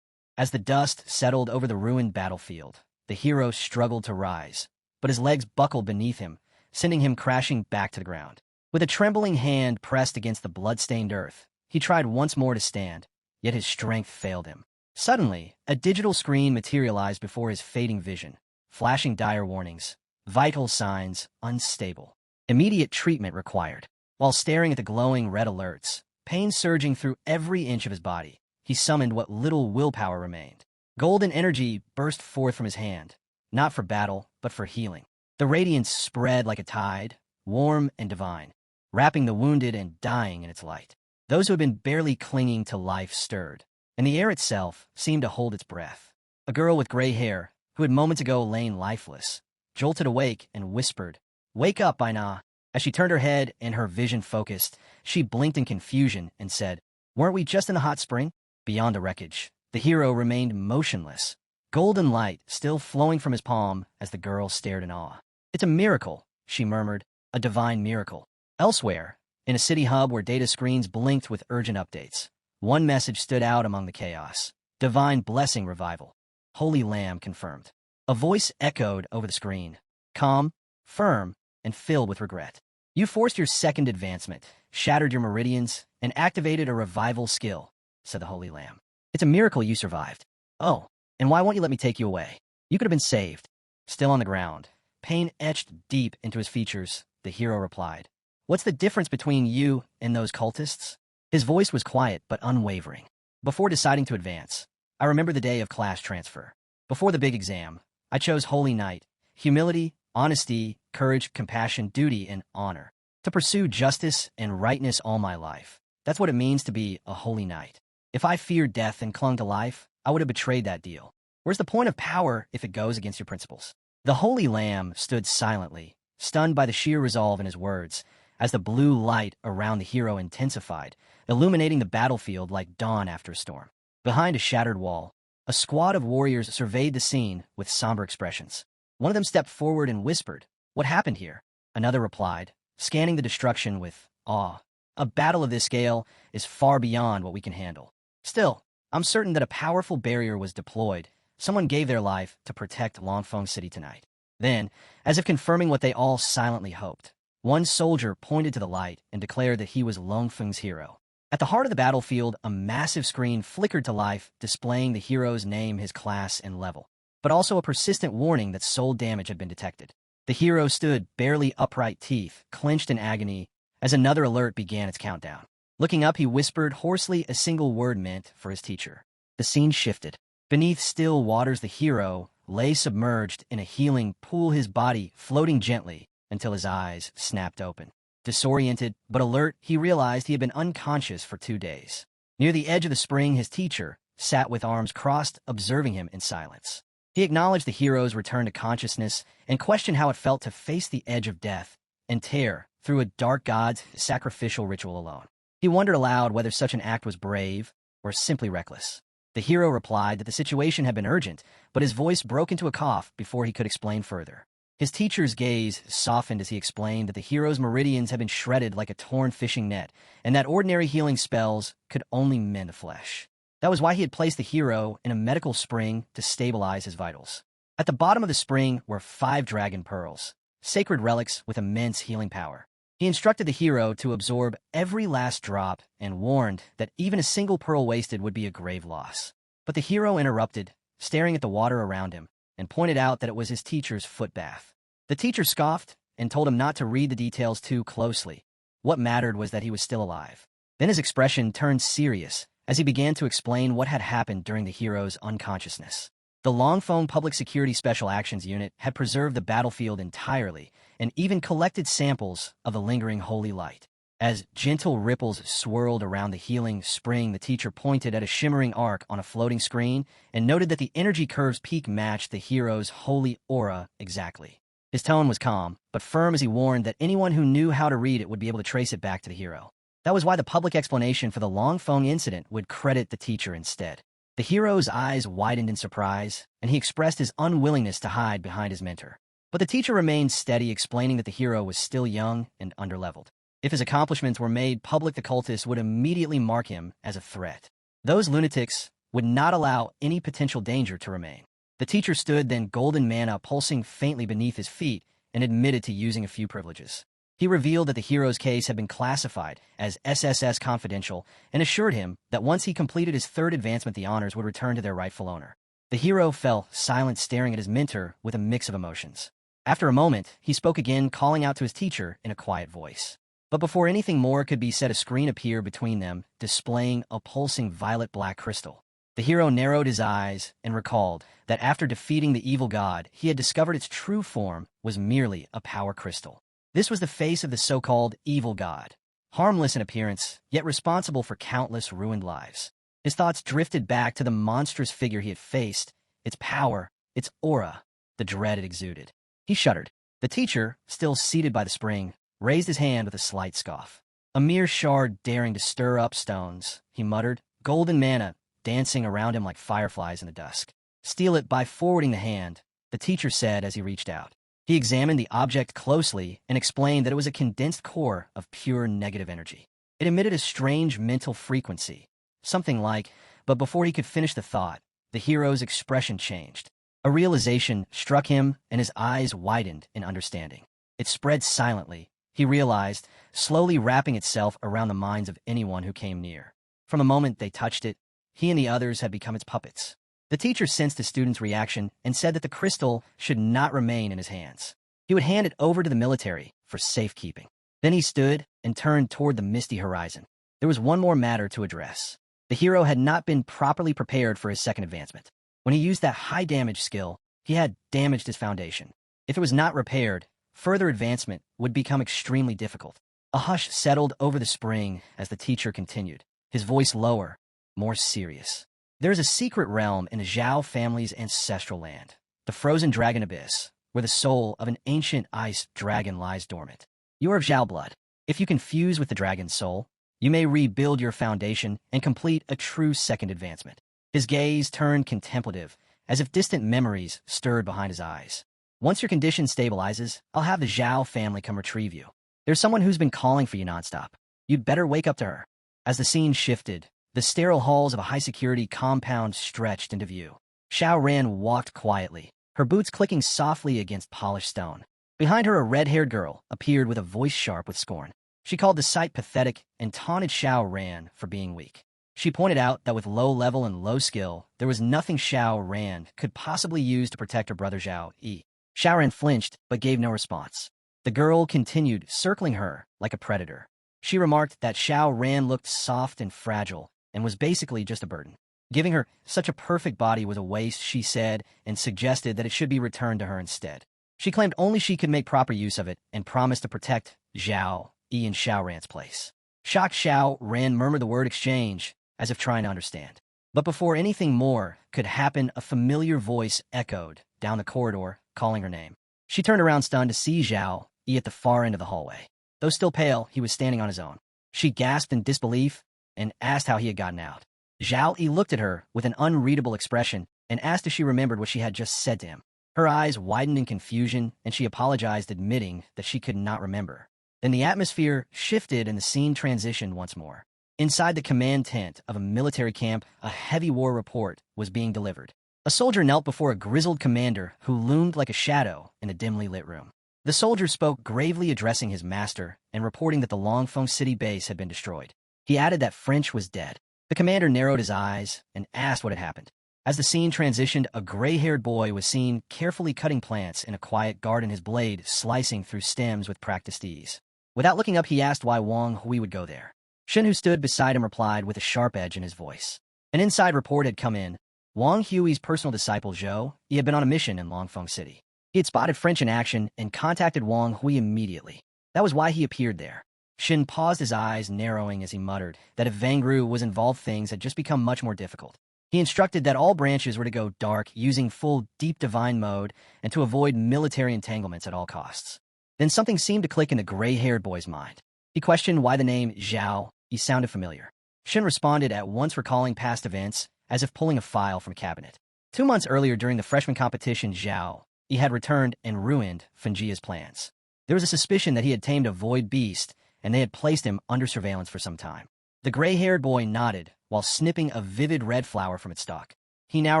As the dust settled over the ruined battlefield, the hero struggled to rise, but his legs buckled beneath him, sending him crashing back to the ground. With a trembling hand pressed against the blood-stained earth, he tried once more to stand, yet his strength failed him. Suddenly, a digital screen materialized before his fading vision, flashing dire warnings. Vital signs unstable. Immediate treatment required. While staring at the glowing red alerts, pain surging through every inch of his body, he summoned what little willpower remained. Golden energy burst forth from his hand, not for battle, but for healing. The radiance spread like a tide, warm and divine, wrapping the wounded and dying in its light. Those who had been barely clinging to life stirred, and the air itself seemed to hold its breath. A girl with gray hair, who had moments ago lain lifeless, jolted awake and whispered, "Wake up, Aina." As she turned her head and her vision focused, she blinked in confusion and said, "Weren't we just in the hot spring?" Beyond the wreckage, the hero remained motionless, golden light still flowing from his palm as the girl stared in awe. "It's a miracle," she murmured, "a divine miracle." Elsewhere, in a city hub where data screens blinked with urgent updates, one message stood out among the chaos: "Divine blessing revival. Holy Lamb confirmed." A voice echoed over the screen, calm, firm, and filled with regret. "You forced your second advancement, shattered your meridians, and activated a revival skill," said the Holy Lamb. "It's a miracle you survived. Oh, and why won't you let me take you away? You could have been saved." Still on the ground, pain etched deep into his features, the hero replied, "What's the difference between you and those cultists?" His voice was quiet but unwavering. "Before deciding to advance, I remember the day of class transfer. Before the big exam, I chose Holy Knight, humility, honesty, courage, compassion, duty, and honor. To pursue justice and rightness all my life. That's what it means to be a holy knight. If I feared death and clung to life, I would have betrayed that deal. Where's the point of power if it goes against your principles?" The Holy Lamb stood silently, stunned by the sheer resolve in his words, as the blue light around the hero intensified, illuminating the battlefield like dawn after a storm. Behind a shattered wall, a squad of warriors surveyed the scene with somber expressions. One of them stepped forward and whispered, "What happened here?" Another replied, scanning the destruction with awe, "A battle of this scale is far beyond what we can handle. Still, I'm certain that a powerful barrier was deployed. Someone gave their life to protect Longfeng City tonight." Then, as if confirming what they all silently hoped, one soldier pointed to the light and declared that he was Longfeng's hero. At the heart of the battlefield, a massive screen flickered to life, displaying the hero's name, his class, and level, but also a persistent warning that soul damage had been detected. The hero stood, barely upright, teeth clenched in agony, as another alert began its countdown. Looking up, he whispered hoarsely a single word meant for his teacher. The scene shifted. Beneath still waters, the hero lay submerged in a healing pool, his body floating gently until his eyes snapped open. Disoriented but alert, he realized he had been unconscious for 2 days. Near the edge of the spring, his teacher sat with arms crossed, observing him in silence. He acknowledged the hero's return to consciousness and questioned how it felt to face the edge of death and tear through a dark god's sacrificial ritual alone. He wondered aloud whether such an act was brave or simply reckless. The hero replied that the situation had been urgent, but his voice broke into a cough before he could explain further. His teacher's gaze softened as he explained that the hero's meridians had been shredded like a torn fishing net, and that ordinary healing spells could only mend the flesh. That was why he had placed the hero in a medical spring to stabilize his vitals. At the bottom of the spring were 5 dragon pearls, sacred relics with immense healing power. He instructed the hero to absorb every last drop and warned that even a single pearl wasted would be a grave loss. But the hero interrupted, staring at the water around him, and pointed out that it was his teacher's foot bath. The teacher scoffed and told him not to read the details too closely. What mattered was that he was still alive. Then his expression turned serious as he began to explain what had happened during the hero's unconsciousness. The Longfeng Public Security Special Actions Unit had preserved the battlefield entirely and even collected samples of the lingering holy light. As gentle ripples swirled around the healing spring, the teacher pointed at a shimmering arc on a floating screen and noted that the energy curve's peak matched the hero's holy aura exactly. His tone was calm, but firm as he warned that anyone who knew how to read it would be able to trace it back to the hero. That was why the public explanation for the Longfeng incident would credit the teacher instead. The hero's eyes widened in surprise, and he expressed his unwillingness to hide behind his mentor. But the teacher remained steady, explaining that the hero was still young and underleveled. If his accomplishments were made public, the cultists would immediately mark him as a threat. Those lunatics would not allow any potential danger to remain. The teacher stood, then golden mana pulsing faintly beneath his feet, and admitted to using a few privileges. He revealed that the hero's case had been classified as SSS confidential and assured him that once he completed his 3rd advancement, the honors would return to their rightful owner. The hero fell silent, staring at his mentor with a mix of emotions. After a moment, he spoke again, calling out to his teacher in a quiet voice. But before anything more could be said, a screen appeared between them, displaying a pulsing violet-black crystal. The hero narrowed his eyes and recalled that after defeating the evil god, he had discovered its true form was merely a power crystal. This was the face of the so-called evil god, harmless in appearance, yet responsible for countless ruined lives. His thoughts drifted back to the monstrous figure he had faced its power, its aura, the dread it exuded. He shuddered. The teacher, still seated by the spring, raised his hand with a slight scoff. A mere shard daring to stir up stones, he muttered, golden mana dancing around him like fireflies in the dusk. Steal it by forwarding the hand, the teacher said as he reached out. He examined the object closely and explained that it was a condensed core of pure negative energy. It emitted a strange mental frequency, something like, but before he could finish the thought, the hero's expression changed. A realization struck him and his eyes widened in understanding. It spread silently, he realized, slowly wrapping itself around the minds of anyone who came near. From the moment they touched it, he and the others had become its puppets. The teacher sensed the student's reaction and said that the crystal should not remain in his hands. He would hand it over to the military for safekeeping. Then he stood and turned toward the misty horizon. There was one more matter to address. The hero had not been properly prepared for his second advancement. When he used that high-damage skill, he had damaged his foundation. If it was not repaired, further advancement would become extremely difficult. A hush settled over the spring as the teacher continued, his voice lower, more serious. There is a secret realm in the Zhao family's ancestral land, the frozen dragon abyss, where the soul of an ancient ice dragon lies dormant. You are of Zhao blood. If you can fuse with the dragon's soul, you may rebuild your foundation and complete a true second advancement. His gaze turned contemplative, as if distant memories stirred behind his eyes. Once your condition stabilizes, I'll have the Zhao family come retrieve you. There's someone who's been calling for you nonstop. You'd better wake up to her. As the scene shifted, the sterile halls of a high-security compound stretched into view. Xiao Ran walked quietly, her boots clicking softly against polished stone. Behind her, a red-haired girl appeared with a voice sharp with scorn. She called the sight pathetic and taunted Xiao Ran for being weak. She pointed out that with low level and low skill, there was nothing Xiao Ran could possibly use to protect her brother Zhao Yi. Xiao Ran flinched, but gave no response. The girl continued, circling her like a predator. She remarked that Xiao Ran looked soft and fragile, and was basically just a burden. Giving her such a perfect body was a waste, she said, and suggested that it should be returned to her instead. She claimed only she could make proper use of it and promised to protect Zhao Yi in Xiao Ran's place. Shocked, Xiao Ran murmured the word exchange, as if trying to understand. But before anything more could happen, a familiar voice echoed down the corridor, calling her name. She turned around stunned to see Zhao Yi at the far end of the hallway. Though still pale, he was standing on his own. She gasped in disbelief and asked how he had gotten out. Zhao Yi looked at her with an unreadable expression and asked if she remembered what she had just said to him. Her eyes widened in confusion, and she apologized, admitting that she could not remember. Then the atmosphere shifted and the scene transitioned once more. Inside the command tent of a military camp, a heavy war report was being delivered. A soldier knelt before a grizzled commander who loomed like a shadow in a dimly lit room. The soldier spoke, gravely addressing his master and reporting that the Longfeng City base had been destroyed. He added that French was dead. The commander narrowed his eyes and asked what had happened. As the scene transitioned, a gray-haired boy was seen carefully cutting plants in a quiet garden, his blade slicing through stems with practiced ease. Without looking up, he asked why Wang Hui would go there. Shen, who stood beside him, replied with a sharp edge in his voice. An inside report had come in. Wang Hui's personal disciple Zhou Yi had been on a mission in Longfeng City. He had spotted French in action and contacted Wang Hui immediately. That was why he appeared there. Shen paused, his eyes narrowing as he muttered that if Vangru was involved, things had just become much more difficult. He instructed that all branches were to go dark using full deep divine mode and to avoid military entanglements at all costs. Then something seemed to click in the gray-haired boy's mind. He questioned why the name Zhao Yi sounded familiar. Shen responded at once, recalling past events as if pulling a file from a cabinet. 2 months earlier, during the freshman competition, Zhao Yi had returned and ruined Fenjia's plans. There was a suspicion that he had tamed a void beast, and they had placed him under surveillance for some time. The gray-haired boy nodded while snipping a vivid red flower from its stalk. He now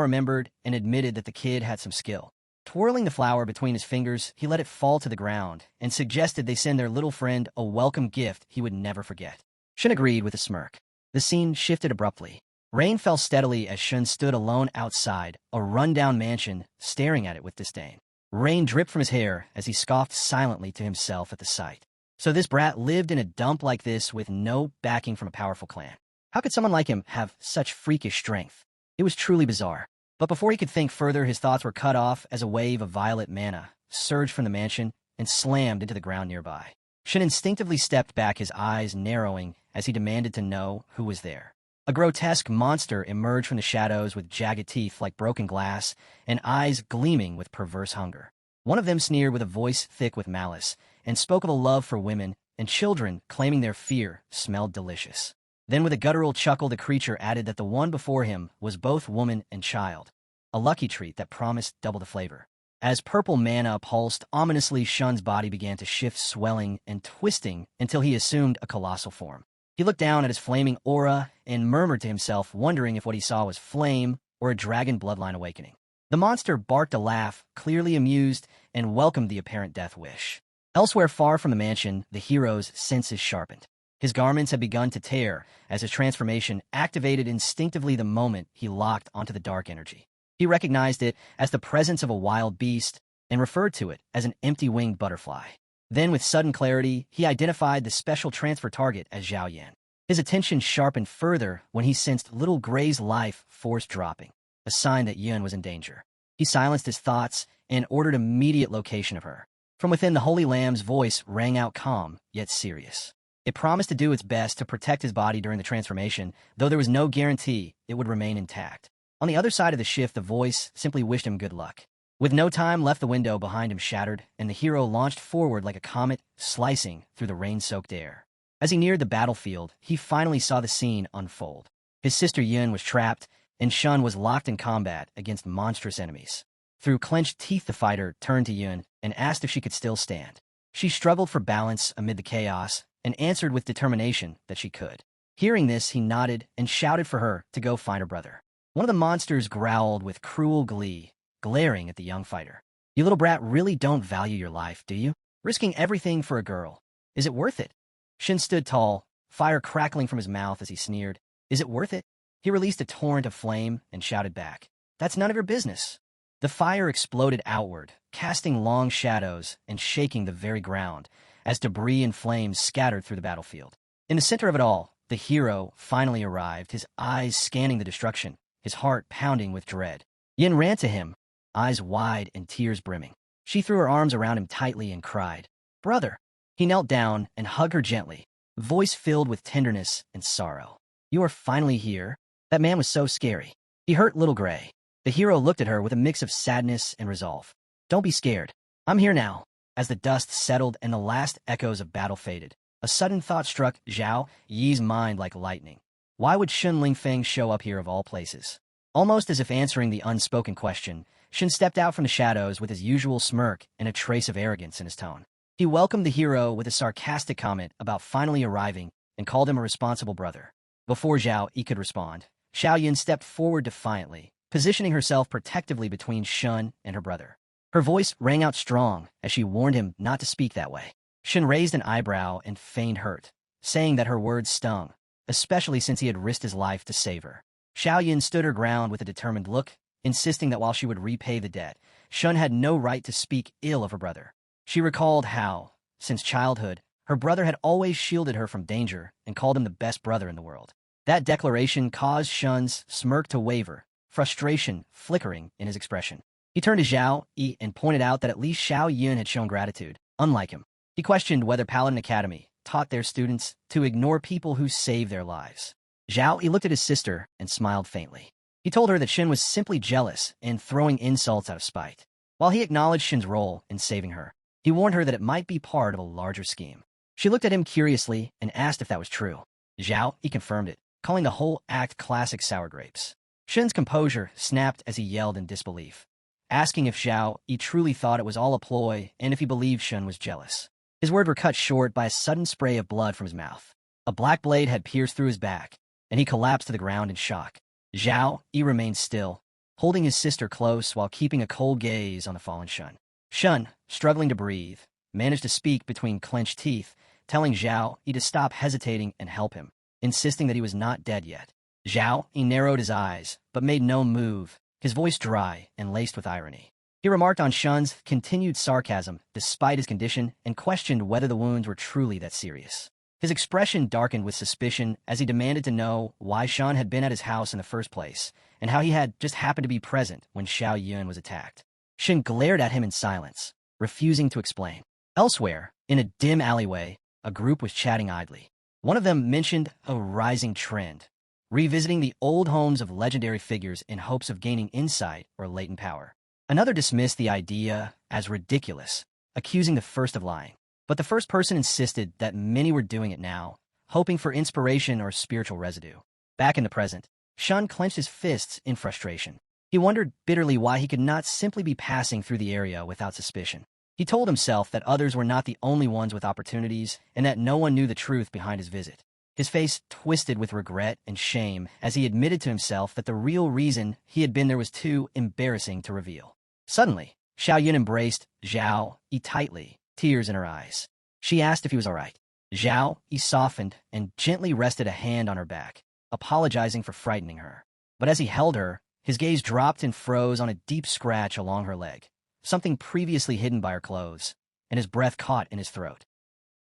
remembered and admitted that the kid had some skill. Twirling the flower between his fingers, he let it fall to the ground and suggested they send their little friend a welcome gift he would never forget. Shen agreed with a smirk. The scene shifted abruptly. Rain fell steadily as Shen stood alone outside a rundown mansion, staring at it with disdain. Rain dripped from his hair as he scoffed silently to himself at the sight. So this brat lived in a dump like this with no backing from a powerful clan. How could someone like him have such freakish strength? It was truly bizarre. But before he could think further, his thoughts were cut off as a wave of violet mana surged from the mansion and slammed into the ground nearby. Shen instinctively stepped back, his eyes narrowing as he demanded to know who was there. A grotesque monster emerged from the shadows with jagged teeth like broken glass and eyes gleaming with perverse hunger. One of them sneered with a voice thick with malice and spoke of a love for women and children, claiming their fear smelled delicious. Then with a guttural chuckle the creature added that the one before him was both woman and child, a lucky treat that promised double the flavor. As purple manna pulsed ominously, Shun's body began to shift, swelling and twisting until he assumed a colossal form. He looked down at his flaming aura and murmured to himself, wondering if what he saw was flame or a dragon bloodline awakening. The monster barked a laugh, clearly amused, and welcomed the apparent death wish. Elsewhere, far from the mansion, the hero's senses sharpened. His garments had begun to tear as his transformation activated instinctively the moment he locked onto the dark energy. He recognized it as the presence of a wild beast and referred to it as an empty-winged butterfly. Then, with sudden clarity, he identified the special transfer target as Zhao Yan. His attention sharpened further when he sensed little Gray's life force dropping, a sign that Yun was in danger. He silenced his thoughts and ordered immediate location of her. From within, the Holy Lamb's voice rang out calm, yet serious. It promised to do its best to protect his body during the transformation, though there was no guarantee it would remain intact. On the other side of the shift, the voice simply wished him good luck. With no time left, the window behind him shattered, and the hero launched forward like a comet, slicing through the rain-soaked air. As he neared the battlefield, he finally saw the scene unfold. His sister Yun was trapped, and Shun was locked in combat against monstrous enemies. Through clenched teeth, the fighter turned to Yun and asked if she could still stand. She struggled for balance amid the chaos and answered with determination that she could. Hearing this, he nodded and shouted for her to go find her brother. One of the monsters growled with cruel glee, glaring at the young fighter. "You little brat really don't value your life, do you? Risking everything for a girl. Is it worth it?" Shin stood tall, fire crackling from his mouth as he sneered. "Is it worth it?" He released a torrent of flame and shouted back, "That's none of your business." The fire exploded outward, casting long shadows and shaking the very ground as debris and flames scattered through the battlefield. In the center of it all, the hero finally arrived, his eyes scanning the destruction, his heart pounding with dread. Yin ran to him, eyes wide and tears brimming. She threw her arms around him tightly and cried, "Brother!" He knelt down and hugged her gently, voice filled with tenderness and sorrow. "You are finally here? That man was so scary. He hurt little Gray." The hero looked at her with a mix of sadness and resolve. "Don't be scared. I'm here now." As the dust settled and the last echoes of battle faded, a sudden thought struck Zhao Yi's mind like lightning. Why would Shun Lingfeng show up here of all places? Almost as if answering the unspoken question, Shin stepped out from the shadows with his usual smirk and a trace of arrogance in his tone. He welcomed the hero with a sarcastic comment about finally arriving and called him a responsible brother. Before Zhao Yi could respond, Xiao Yin stepped forward defiantly, positioning herself protectively between Shun and her brother. Her voice rang out strong as she warned him not to speak that way. Shin raised an eyebrow and feigned hurt, saying that her words stung, especially since he had risked his life to save her. Xiao Yin stood her ground with a determined look, insisting that while she would repay the debt, Shun had no right to speak ill of her brother. She recalled how, since childhood, her brother had always shielded her from danger and called him the best brother in the world. That declaration caused Shun's smirk to waver, frustration flickering in his expression. He turned to Zhao Yi and pointed out that at least Xiao Yun had shown gratitude, unlike him. He questioned whether Paladin Academy taught their students to ignore people who save their lives. Zhao Yi looked at his sister and smiled faintly. He told her that Shin was simply jealous and throwing insults out of spite. While he acknowledged Shin's role in saving her, he warned her that it might be part of a larger scheme. She looked at him curiously and asked if that was true. Zhao Yi confirmed it, calling the whole act classic sour grapes. Shin's composure snapped as he yelled in disbelief, asking if Zhao Yi truly thought it was all a ploy and if he believed Shin was jealous. His words were cut short by a sudden spray of blood from his mouth. A black blade had pierced through his back, and he collapsed to the ground in shock. Zhao Yi remained still, holding his sister close while keeping a cold gaze on the fallen Shun. Shun, struggling to breathe, managed to speak between clenched teeth, telling Zhao Yi to stop hesitating and help him, insisting that he was not dead yet. Zhao Yi narrowed his eyes, but made no move, his voice dry and laced with irony. He remarked on Shun's continued sarcasm despite his condition and questioned whether the wounds were truly that serious. His expression darkened with suspicion as he demanded to know why Shun had been at his house in the first place and how he had just happened to be present when Xiao Yun was attacked. Shin glared at him in silence, refusing to explain. Elsewhere, in a dim alleyway, a group was chatting idly. One of them mentioned a rising trend, revisiting the old homes of legendary figures in hopes of gaining insight or latent power. Another dismissed the idea as ridiculous, accusing the first of lying. But the first person insisted that many were doing it now, hoping for inspiration or spiritual residue. Back in the present, Shun clenched his fists in frustration. He wondered bitterly why he could not simply be passing through the area without suspicion. He told himself that others were not the only ones with opportunities and that no one knew the truth behind his visit. His face twisted with regret and shame as he admitted to himself that the real reason he had been there was too embarrassing to reveal. Suddenly, Xiao Yun embraced Zhao Yi tightly, tears in her eyes. She asked if he was all right. Zhao Yi softened and gently rested a hand on her back, apologizing for frightening her. But as he held her, his gaze dropped and froze on a deep scratch along her leg, something previously hidden by her clothes, and his breath caught in his throat.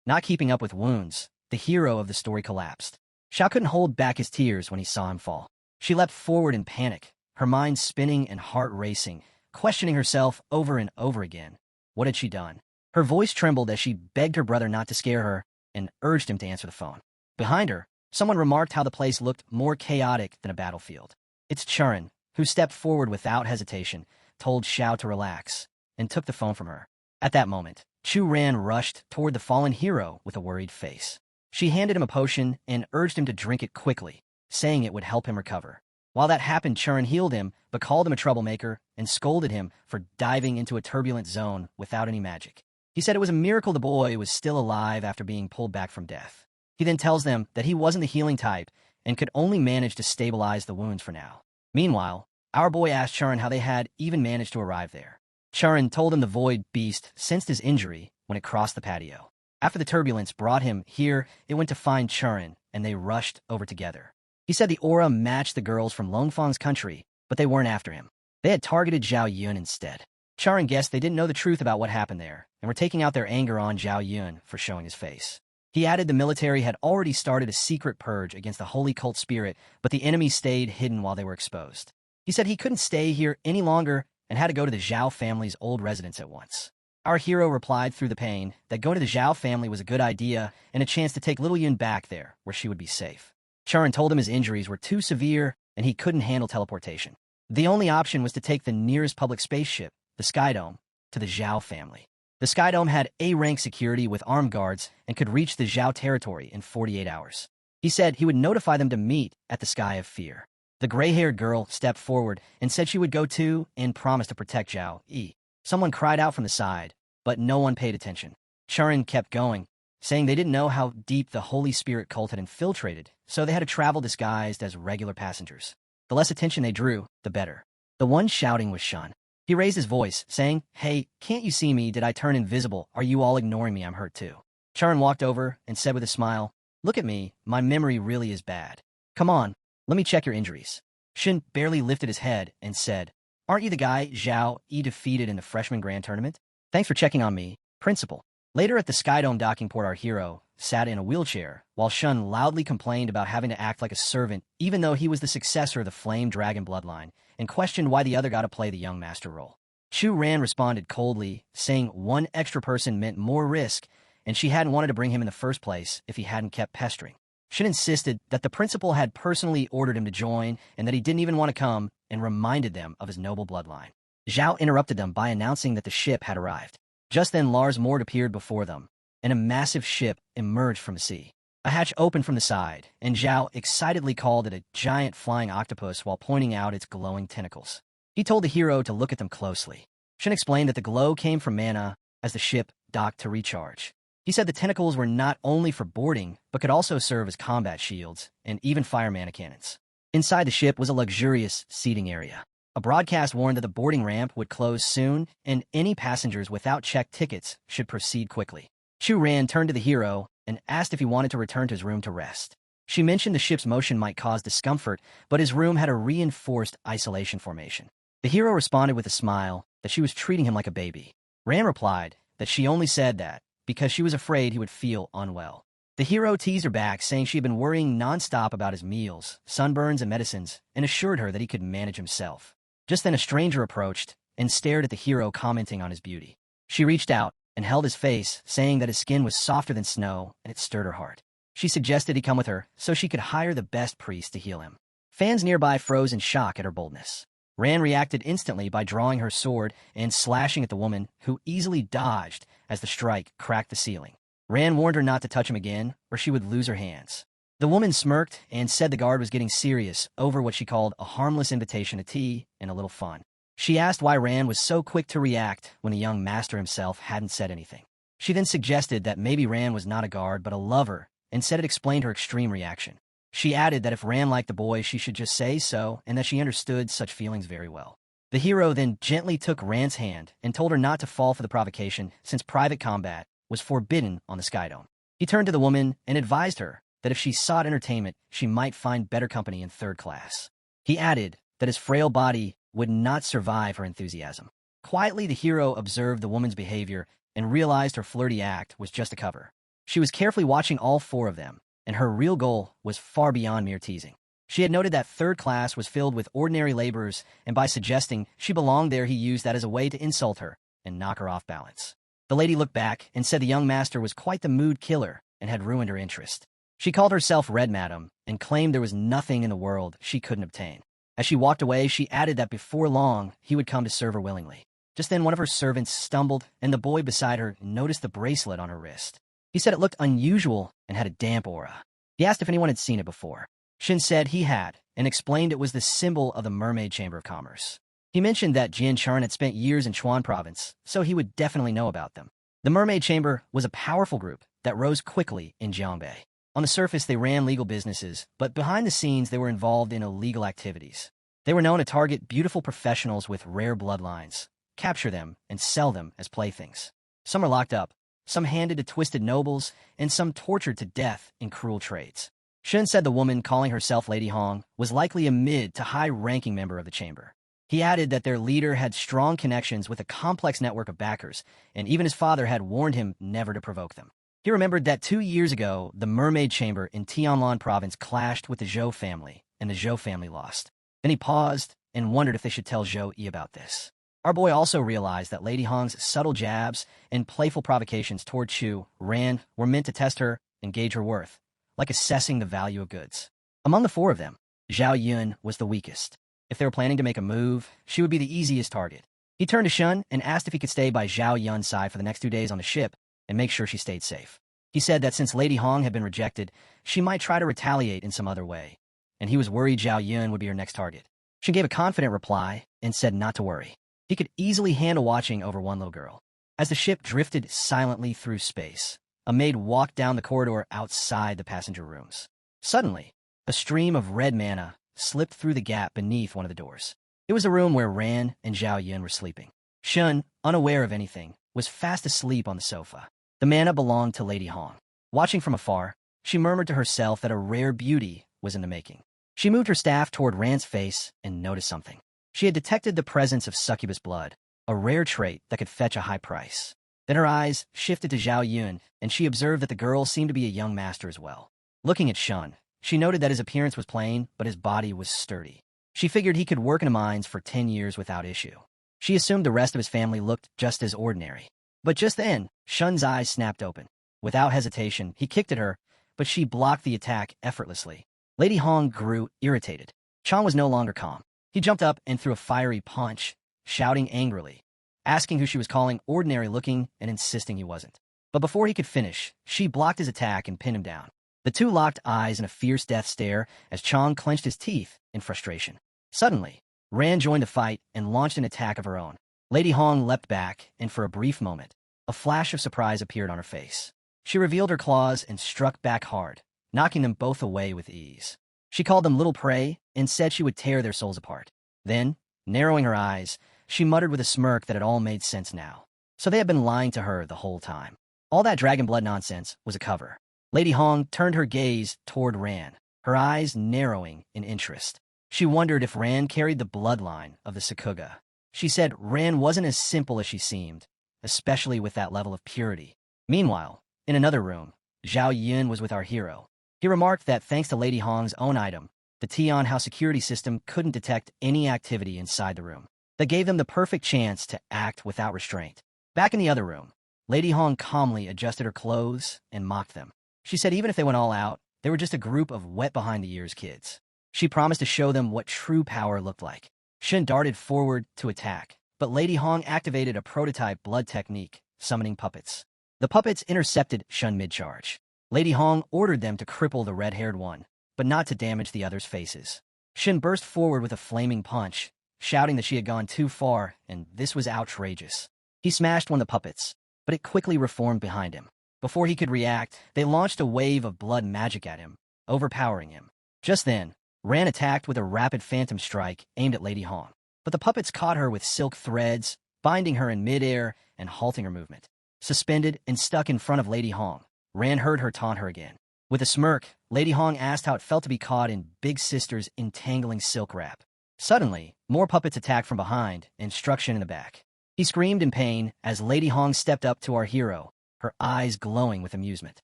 Not keeping up with wounds, the hero of the story collapsed. Xiao couldn't hold back his tears when he saw him fall. She leapt forward in panic, her mind spinning and heart racing, questioning herself over and over again. What had she done? Her voice trembled as she begged her brother not to scare her and urged him to answer the phone. Behind her, someone remarked how the place looked more chaotic than a battlefield. It's Churin, who stepped forward without hesitation, told Xiao to relax, and took the phone from her. At that moment, Chu Ran rushed toward the fallen hero with a worried face. She handed him a potion and urged him to drink it quickly, saying it would help him recover. While that happened, Churin healed him, but called him a troublemaker and scolded him for diving into a turbulent zone without any magic. He said it was a miracle the boy was still alive after being pulled back from death. He then tells them that he wasn't the healing type and could only manage to stabilize the wounds for now. Meanwhile, our boy asked Churin how they had even managed to arrive there. Churin told him the void beast sensed his injury when it crossed the patio. After the turbulence brought him here, it went to find Churin, and they rushed over together. He said the aura matched the girls from Longfang's country, but they weren't after him. They had targeted Zhao Yun instead. Churin guessed they didn't know the truth about what happened there, and were taking out their anger on Zhao Yun for showing his face. He added the military had already started a secret purge against the holy cult spirit, but the enemy stayed hidden while they were exposed. He said he couldn't stay here any longer and had to go to the Zhao family's old residence at once. Our hero replied through the pain that going to the Zhao family was a good idea and a chance to take little Yun back there, where she would be safe. Churin told him his injuries were too severe and he couldn't handle teleportation. The only option was to take the nearest public spaceship, the Skydome, to the Zhao family. The Skydome had A-rank security with armed guards and could reach the Zhao territory in 48 hours. He said he would notify them to meet at the Sky of Fear. The gray-haired girl stepped forward and said she would go too and promised to protect Zhao Yi. Someone cried out from the side, but no one paid attention. Churin kept going, saying they didn't know how deep the Holy Spirit cult had infiltrated, so they had to travel disguised as regular passengers. The less attention they drew, the better. The one shouting was Shun. He raised his voice, saying, "Hey, can't you see me? Did I turn invisible? Are you all ignoring me? I'm hurt too." Churin walked over and said with a smile, "Look at me, my memory really is bad. Come on, let me check your injuries." Shin barely lifted his head and said, "Aren't you the guy Zhao Yi defeated in the freshman grand tournament? Thanks for checking on me, principal." Later at the Skydome docking port, our hero sat in a wheelchair, while Shun loudly complained about having to act like a servant even though he was the successor of the Flame Dragon bloodline, and questioned why the other got to play the young master role. Chu Ran responded coldly, saying one extra person meant more risk, and she hadn't wanted to bring him in the first place if he hadn't kept pestering. Shin insisted that the principal had personally ordered him to join and that he didn't even want to come, and reminded them of his noble bloodline. Zhao interrupted them by announcing that the ship had arrived. Just then Lars Mord appeared before them, and a massive ship emerged from the sea. A hatch opened from the side, and Zhao excitedly called it a giant flying octopus while pointing out its glowing tentacles. He told the hero to look at them closely. Shin explained that the glow came from mana as the ship docked to recharge. He said the tentacles were not only for boarding, but could also serve as combat shields and even fire mana cannons. Inside the ship was a luxurious seating area. A broadcast warned that the boarding ramp would close soon, and any passengers without checked tickets should proceed quickly. Chu Ran turned to the hero and asked if he wanted to return to his room to rest. She mentioned the ship's motion might cause discomfort, but his room had a reinforced isolation formation. The hero responded with a smile that she was treating him like a baby. Ran replied that she only said that because she was afraid he would feel unwell. The hero teased her back, saying she had been worrying nonstop about his meals, sunburns, and medicines, and assured her that he could manage himself. Just then a stranger approached and stared at the hero, commenting on his beauty. She reached out and held his face, saying that his skin was softer than snow, and it stirred her heart. She suggested he come with her so she could hire the best priest to heal him. Fans nearby froze in shock at her boldness. Ran reacted instantly by drawing her sword and slashing at the woman, who easily dodged as the strike cracked the ceiling. Ran warned her not to touch him again, or she would lose her hands. The woman smirked and said the guard was getting serious over what she called a harmless invitation to tea and a little fun. She asked why Ran was so quick to react when the young master himself hadn't said anything. She then suggested that maybe Ran was not a guard but a lover, and said it explained her extreme reaction. She added that if Ran liked the boy, she should just say so, and that she understood such feelings very well. The hero then gently took Ran's hand and told her not to fall for the provocation, since private combat was forbidden on the Skydome. He turned to the woman and advised her that if she sought entertainment, she might find better company in third class. He added that his frail body would not survive her enthusiasm. Quietly, the hero observed the woman's behavior and realized her flirty act was just a cover. She was carefully watching all four of them, and her real goal was far beyond mere teasing. She had noted that third class was filled with ordinary laborers, and by suggesting she belonged there, he used that as a way to insult her and knock her off balance. The lady looked back and said the young master was quite the mood killer and had ruined her interest. She called herself Red Madam and claimed there was nothing in the world she couldn't obtain. As she walked away, she added that before long, he would come to serve her willingly. Just then, one of her servants stumbled, and the boy beside her noticed the bracelet on her wrist. He said it looked unusual and had a damp aura. He asked if anyone had seen it before. Shin said he had, and explained it was the symbol of the Mermaid Chamber of Commerce. He mentioned that Jian Charn had spent years in Chuan Province, so he would definitely know about them. The Mermaid Chamber was a powerful group that rose quickly in Jiangbei. On the surface, they ran legal businesses, but behind the scenes, they were involved in illegal activities. They were known to target beautiful professionals with rare bloodlines, capture them, and sell them as playthings. Some are locked up, some handed to twisted nobles, and some tortured to death in cruel trades. Shun said the woman, calling herself Lady Hong, was likely a mid to high-ranking member of the chamber. He added that their leader had strong connections with a complex network of backers, and even his father had warned him never to provoke them. He remembered that 2 years ago, the Mermaid Chamber in Tianlan Province clashed with the Zhou family, and the Zhou family lost. Then he paused and wondered if they should tell Zhou Yi about this. Our boy also realized that Lady Hong's subtle jabs and playful provocations toward Chu Ran were meant to test her and gauge her worth, like assessing the value of goods. Among the four of them, Zhao Yun was the weakest. If they were planning to make a move, she would be the easiest target. He turned to Shun and asked if he could stay by Zhao Yun's side for the next 2 days on the ship and make sure she stayed safe. He said that since Lady Hong had been rejected, she might try to retaliate in some other way, and he was worried Zhao Yun would be her next target. She gave a confident reply and said not to worry. He could easily handle watching over one little girl. As the ship drifted silently through space, a maid walked down the corridor outside the passenger rooms. Suddenly, a stream of red mana slipped through the gap beneath one of the doors. It was a room where Ran and Zhao Yun were sleeping. Shun, unaware of anything, was fast asleep on the sofa. The mana belonged to Lady Hong. Watching from afar, she murmured to herself that a rare beauty was in the making. She moved her staff toward Ran's face and noticed something. She had detected the presence of succubus blood, a rare trait that could fetch a high price. Then her eyes shifted to Zhao Yun, and she observed that the girl seemed to be a young master as well. Looking at Shun, she noted that his appearance was plain, but his body was sturdy. She figured he could work in the mines for 10 years without issue. She assumed the rest of his family looked just as ordinary. But just then, Shun's eyes snapped open. Without hesitation, he kicked at her, but she blocked the attack effortlessly. Lady Hong grew irritated. Chang was no longer calm. He jumped up and threw a fiery punch, shouting angrily, asking who she was calling ordinary-looking and insisting he wasn't. But before he could finish, she blocked his attack and pinned him down. The two locked eyes in a fierce death stare as Chang clenched his teeth in frustration. Suddenly, Ran joined the fight and launched an attack of her own. Lady Hong leapt back, and for a brief moment, a flash of surprise appeared on her face. She revealed her claws and struck back hard, knocking them both away with ease. She called them little prey and said she would tear their souls apart. Then, narrowing her eyes, she muttered with a smirk that it all made sense now. So they had been lying to her the whole time. All that dragon blood nonsense was a cover. Lady Hong turned her gaze toward Ran, her eyes narrowing in interest. She wondered if Ran carried the bloodline of the Sakuga. She said Ran wasn't as simple as she seemed, especially with that level of purity. Meanwhile, in another room, Zhao Yun was with our hero. He remarked that thanks to Lady Hong's own item, the Tian House security system couldn't detect any activity inside the room. That gave them the perfect chance to act without restraint. Back in the other room, Lady Hong calmly adjusted her clothes and mocked them. She said even if they went all out, they were just a group of wet-behind-the-ears kids. She promised to show them what true power looked like. Shen darted forward to attack, but Lady Hong activated a prototype blood technique, summoning puppets. The puppets intercepted Shen mid-charge. Lady Hong ordered them to cripple the red-haired one, but not to damage the others' faces. Shen burst forward with a flaming punch, shouting that she had gone too far, and this was outrageous. He smashed one of the puppets, but it quickly reformed behind him. Before he could react, they launched a wave of blood magic at him, overpowering him. Just then, Ran attacked with a rapid phantom strike aimed at Lady Hong. But the puppets caught her with silk threads, binding her in midair and halting her movement. Suspended and stuck in front of Lady Hong, Ran heard her taunt her again. With a smirk, Lady Hong asked how it felt to be caught in Big Sister's entangling silk wrap. Suddenly, more puppets attacked from behind and struck Shen in the back. He screamed in pain as Lady Hong stepped up to our hero, her eyes glowing with amusement.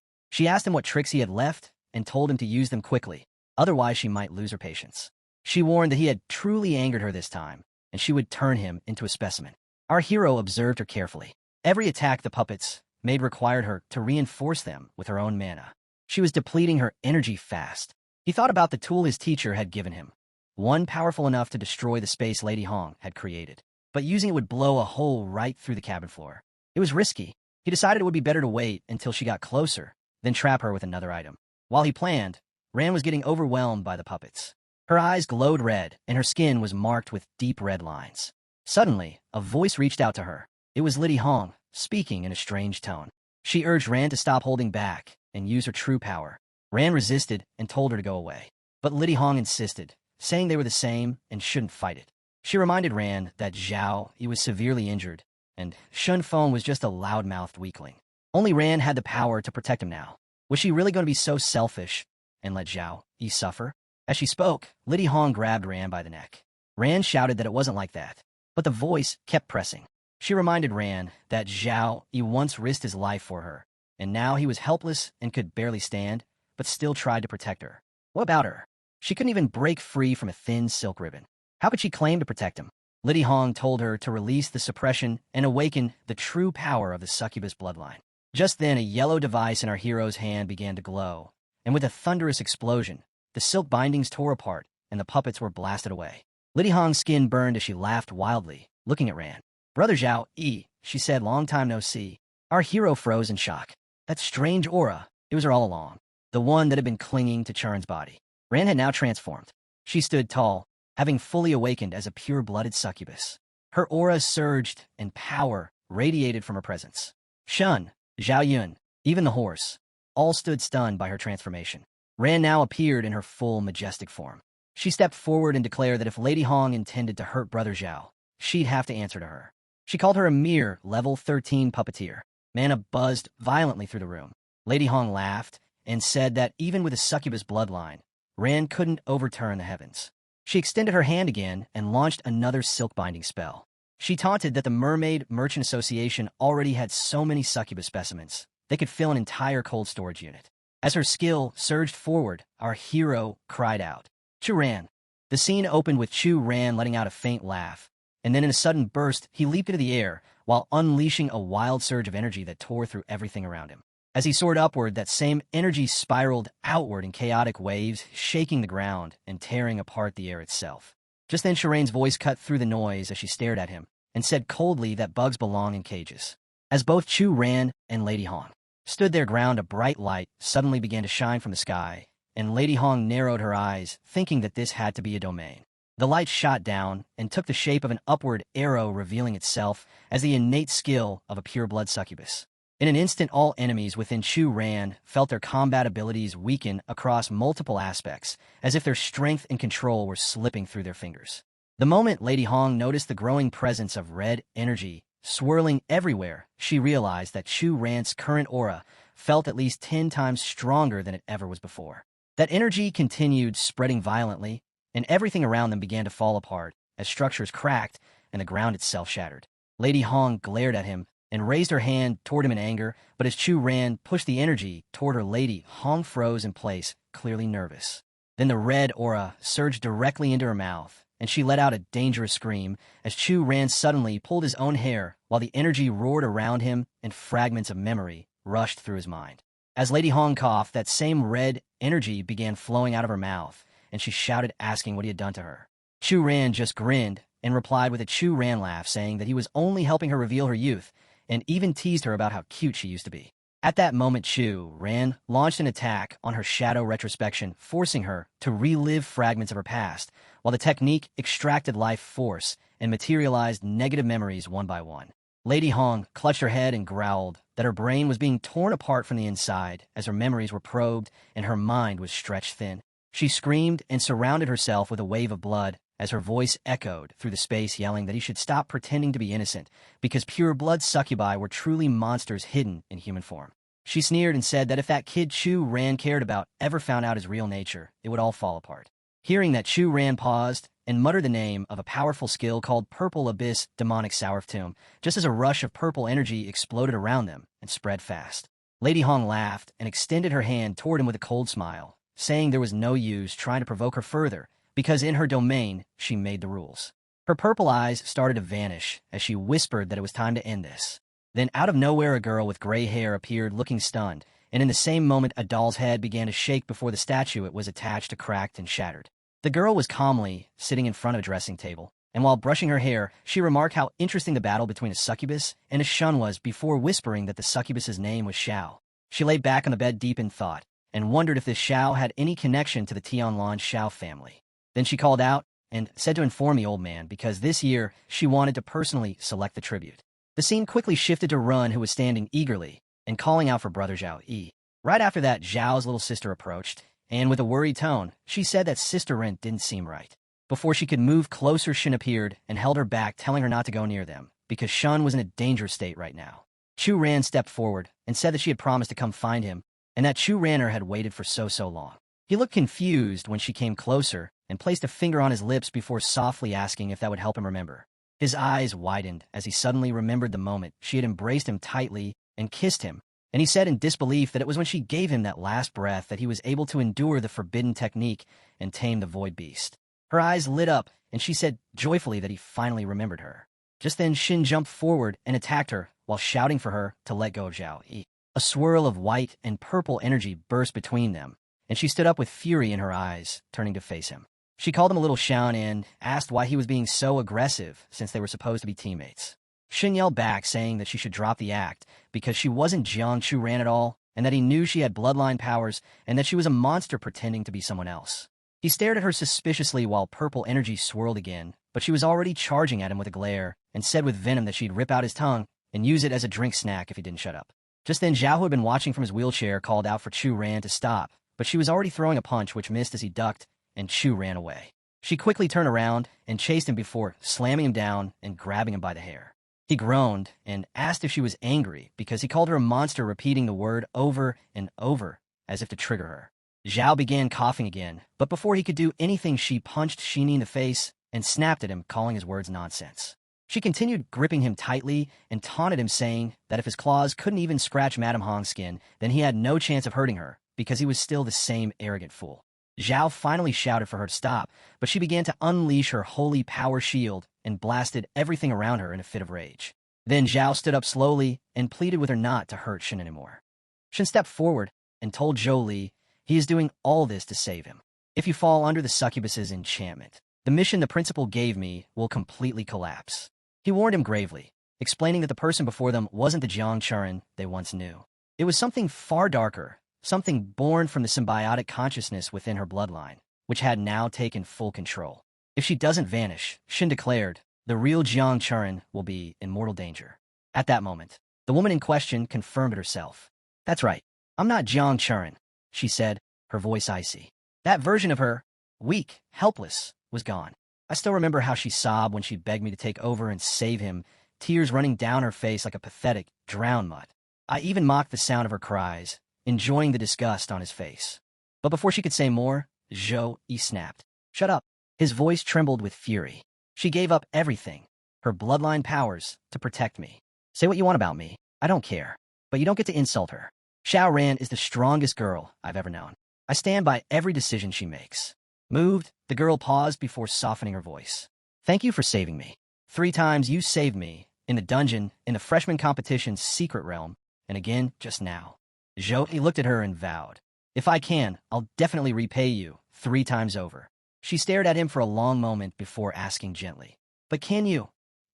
She asked him what tricks he had left and told him to use them quickly, otherwise she might lose her patience. She warned that he had truly angered her this time, and she would turn him into a specimen. Our hero observed her carefully. Every attack the puppets made required her to reinforce them with her own mana. She was depleting her energy fast. He thought about the tool his teacher had given him, one powerful enough to destroy the space Lady Hong had created, but using it would blow a hole right through the cabin floor. It was risky. He decided it would be better to wait until she got closer, then trap her with another item. While he planned, Ran was getting overwhelmed by the puppets. Her eyes glowed red, and her skin was marked with deep red lines. Suddenly, a voice reached out to her. It was Lady Hong, speaking in a strange tone. She urged Ran to stop holding back and use her true power. Ran resisted and told her to go away. But Lady Hong insisted, saying they were the same and shouldn't fight it. She reminded Ran that Zhao Yi was severely injured, and Shun Feng was just a loud-mouthed weakling. Only Ran had the power to protect him now. Was she really going to be so selfish and let Zhao Yi suffer? As she spoke, Lady Hong grabbed Ran by the neck. Ran shouted that it wasn't like that, but the voice kept pressing. She reminded Ran that Zhao Yi once risked his life for her, and now he was helpless and could barely stand, but still tried to protect her. What about her? She couldn't even break free from a thin silk ribbon. How could she claim to protect him? Lady Hong told her to release the suppression and awaken the true power of the succubus bloodline. Just then, a yellow device in our hero's hand began to glow, and with a thunderous explosion, the silk bindings tore apart, and the puppets were blasted away. Lady Hong's skin burned as she laughed wildly, looking at Ran. Brother Zhao Yi, she said, long time no see. Our hero froze in shock. That strange aura, it was her all along, the one that had been clinging to Charon's body. Ran had now transformed. She stood tall, having fully awakened as a pure-blooded succubus. Her aura surged, and power radiated from her presence. Shun, Zhao Yun, even the horse, all stood stunned by her transformation. Ran now appeared in her full, majestic form. She stepped forward and declared that if Lady Hong intended to hurt Brother Zhao, she'd have to answer to her. She called her a mere level 13 puppeteer. Mana buzzed violently through the room. Lady Hong laughed and said that even with a succubus bloodline, Ran couldn't overturn the heavens. She extended her hand again and launched another silk-binding spell. She taunted that the Mermaid Merchant Association already had so many succubus specimens, they could fill an entire cold storage unit. As her skill surged forward, our hero cried out, Chu Ran. The scene opened with Chu Ran letting out a faint laugh, and then in a sudden burst, he leaped into the air while unleashing a wild surge of energy that tore through everything around him. As he soared upward, that same energy spiraled outward in chaotic waves, shaking the ground and tearing apart the air itself. Just then, Shireen's voice cut through the noise as she stared at him and said coldly that bugs belong in cages. As both Chu Ran and Lady Hong stood their ground, a bright light suddenly began to shine from the sky, and Lady Hong narrowed her eyes, thinking that this had to be a domain. The light shot down and took the shape of an upward arrow, revealing itself as the innate skill of a pure-blood succubus. In an instant, all enemies within Chu Ran felt their combat abilities weaken across multiple aspects, as if their strength and control were slipping through their fingers. The moment Lady Hong noticed the growing presence of red energy swirling everywhere, she realized that Chu Ran's current aura felt at least 10 times stronger than it ever was before. That energy continued spreading violently, and everything around them began to fall apart as structures cracked and the ground itself shattered. Lady Hong glared at him and raised her hand toward him in anger, but as Chu Ran pushed the energy toward her, Lady Hong froze in place, clearly nervous. Then the red aura surged directly into her mouth, and she let out a dangerous scream as Chu Ran suddenly pulled his own hair while the energy roared around him and fragments of memory rushed through his mind. As Lady Hong coughed, that same red energy began flowing out of her mouth, and she shouted, asking what he had done to her. Chu Ran just grinned and replied with a Chu Ran laugh, saying that he was only helping her reveal her youth, and even teased her about how cute she used to be. At that moment, Chu Ran launched an attack on her shadow retrospection, forcing her to relive fragments of her past, while the technique extracted life force and materialized negative memories one by one. Lady Hong clutched her head and growled that her brain was being torn apart from the inside as her memories were probed and her mind was stretched thin. She screamed and surrounded herself with a wave of blood as her voice echoed through the space, yelling that he should stop pretending to be innocent because pure-blood succubi were truly monsters hidden in human form. She sneered and said that if that kid Chu Ran cared about ever found out his real nature, it would all fall apart. Hearing that, Chu Ran paused and muttered the name of a powerful skill called Purple Abyss Demonic Sourftomb, just as a rush of purple energy exploded around them and spread fast. Lady Hong laughed and extended her hand toward him with a cold smile, saying there was no use trying to provoke her further, because in her domain, she made the rules. Her purple eyes started to vanish as she whispered that it was time to end this. Then out of nowhere, a girl with gray hair appeared looking stunned, and in the same moment a doll's head began to shake before the statue it was attached to cracked and shattered. The girl was calmly sitting in front of a dressing table, and while brushing her hair, she remarked how interesting the battle between a succubus and a shun was before whispering that the succubus's name was Xiao. She lay back on the bed deep in thought, and wondered if this Xiao had any connection to the Tianlan Xiao family. Then she called out and said to inform the old man, because this year she wanted to personally select the tribute. The scene quickly shifted to Run, who was standing eagerly and calling out for brother Zhao Yi. Right after that, Zhao's little sister approached, and with a worried tone, she said that Sister Ren didn't seem right. Before she could move closer, Shin appeared and held her back, telling her not to go near them, because Shun was in a dangerous state right now. Chu Ran stepped forward and said that she had promised to come find him, and that Chu Ranner had waited for so long. He looked confused when she came closer and placed a finger on his lips before softly asking if that would help him remember. His eyes widened as he suddenly remembered the moment she had embraced him tightly and kissed him, and he said in disbelief that it was when she gave him that last breath that he was able to endure the forbidden technique and tame the void beast. Her eyes lit up, and she said joyfully that he finally remembered her. Just then, Shin jumped forward and attacked her while shouting for her to let go of Zhao Yi. A swirl of white and purple energy burst between them, and she stood up with fury in her eyes, turning to face him. She called him a little Shan and asked why he was being so aggressive since they were supposed to be teammates. Shin yelled back, saying that she should drop the act because she wasn't Jiang Chu Ran at all, and that he knew she had bloodline powers and that she was a monster pretending to be someone else. He stared at her suspiciously while purple energy swirled again, but she was already charging at him with a glare and said with venom that she'd rip out his tongue and use it as a drink snack if he didn't shut up. Just then, Zhao, who had been watching from his wheelchair, called out for Chu Ran to stop, but she was already throwing a punch which missed as he ducked, and Chu ran away. She quickly turned around and chased him before slamming him down and grabbing him by the hair. He groaned and asked if she was angry because he called her a monster, repeating the word over and over as if to trigger her. Zhao began coughing again, but before he could do anything, she punched Shini in the face and snapped at him, calling his words nonsense. She continued gripping him tightly and taunted him, saying that if his claws couldn't even scratch Madame Hong's skin, then he had no chance of hurting her because he was still the same arrogant fool. Zhao finally shouted for her to stop, but she began to unleash her holy power shield and blasted everything around her in a fit of rage. Then Zhao stood up slowly and pleaded with her not to hurt Shin anymore. Shin stepped forward and told Zhou Li he is doing all this to save him. If you fall under the succubus's enchantment, the mission the principal gave me will completely collapse. He warned him gravely, explaining that the person before them wasn't the Jiang Churen they once knew. It was something far darker, something born from the symbiotic consciousness within her bloodline, which had now taken full control. If she doesn't vanish, Shin declared, the real Jiang Churen will be in mortal danger. At that moment, the woman in question confirmed it herself. That's right, I'm not Jiang Churen, she said, her voice icy. That version of her, weak, helpless, was gone. I still remember how she sobbed when she begged me to take over and save him, tears running down her face like a pathetic, drowned mutt. I even mocked the sound of her cries, enjoying the disgust on his face. But before she could say more, Zhou Yi snapped. Shut up. His voice trembled with fury. She gave up everything, her bloodline powers, to protect me. Say what you want about me. I don't care. But you don't get to insult her. Xiao Ran is the strongest girl I've ever known. I stand by every decision she makes. Moved, the girl paused before softening her voice. Thank you for saving me. 3 times you saved me, in the dungeon, in the freshman competition's secret realm, and again just now. Zhou Yi looked at her and vowed, "If I can, I'll definitely repay you 3 times over." She stared at him for a long moment before asking gently, "But can you?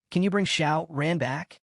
Can you bring Xiao Ran back?"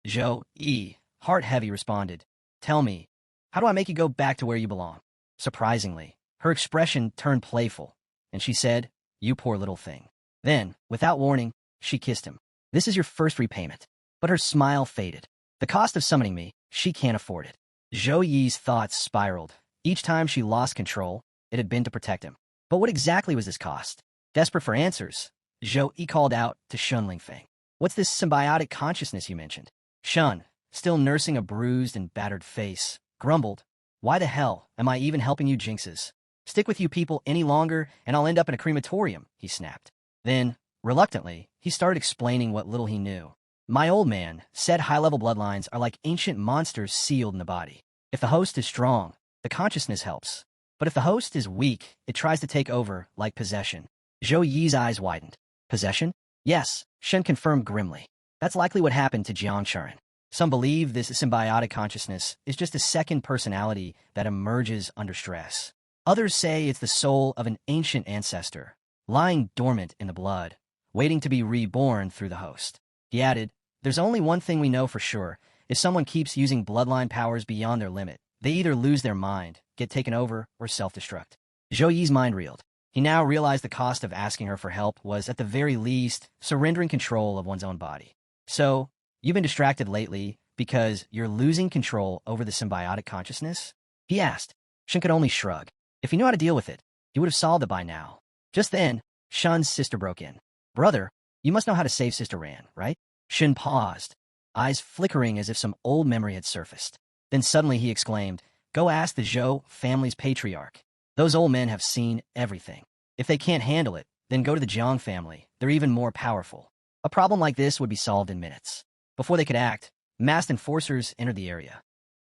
Zhou Yi, heart heavy, responded, "Tell me, how do I make you go back to where you belong?" Surprisingly, her expression turned playful, and she said, "You poor little thing." Then, without warning, she kissed him. "This is your first repayment." But her smile faded. The cost of summoning me, she can't afford it. Zhou Yi's thoughts spiraled. Each time she lost control, it had been to protect him. But what exactly was this cost? Desperate for answers, Zhou Yi called out to Shun Lingfeng. "What's this symbiotic consciousness you mentioned?" Shun, still nursing a bruised and battered face, grumbled, "Why the hell am I even helping you jinxes? Stick with you people any longer and I'll end up in a crematorium," he snapped. Then, reluctantly, he started explaining what little he knew. "My old man said high-level bloodlines are like ancient monsters sealed in the body. If the host is strong, the consciousness helps. But if the host is weak, it tries to take over, like possession." Zhou Yi's eyes widened. "Possession?" "Yes," Shen confirmed grimly. "That's likely what happened to Jiang Churen. Some believe this symbiotic consciousness is just a second personality that emerges under stress. Others say it's the soul of an ancient ancestor, lying dormant in the blood, waiting to be reborn through the host." He added, "There's only one thing we know for sure. If someone keeps using bloodline powers beyond their limit, they either lose their mind, get taken over, or self-destruct." Zhou Yi's mind reeled. He now realized the cost of asking her for help was, at the very least, surrendering control of one's own body. "So, you've been distracted lately because you're losing control over the symbiotic consciousness?" he asked. Shen could only shrug. If he knew how to deal with it, he would have solved it by now. Just then, Shun's sister broke in. "Brother, you must know how to save Sister Ran, right?" Shen paused, eyes flickering as if some old memory had surfaced. Then suddenly he exclaimed, "Go ask the Zhou family's patriarch. Those old men have seen everything. If they can't handle it, then go to the Jiang family. They're even more powerful." A problem like this would be solved in minutes. Before they could act, masked enforcers entered the area.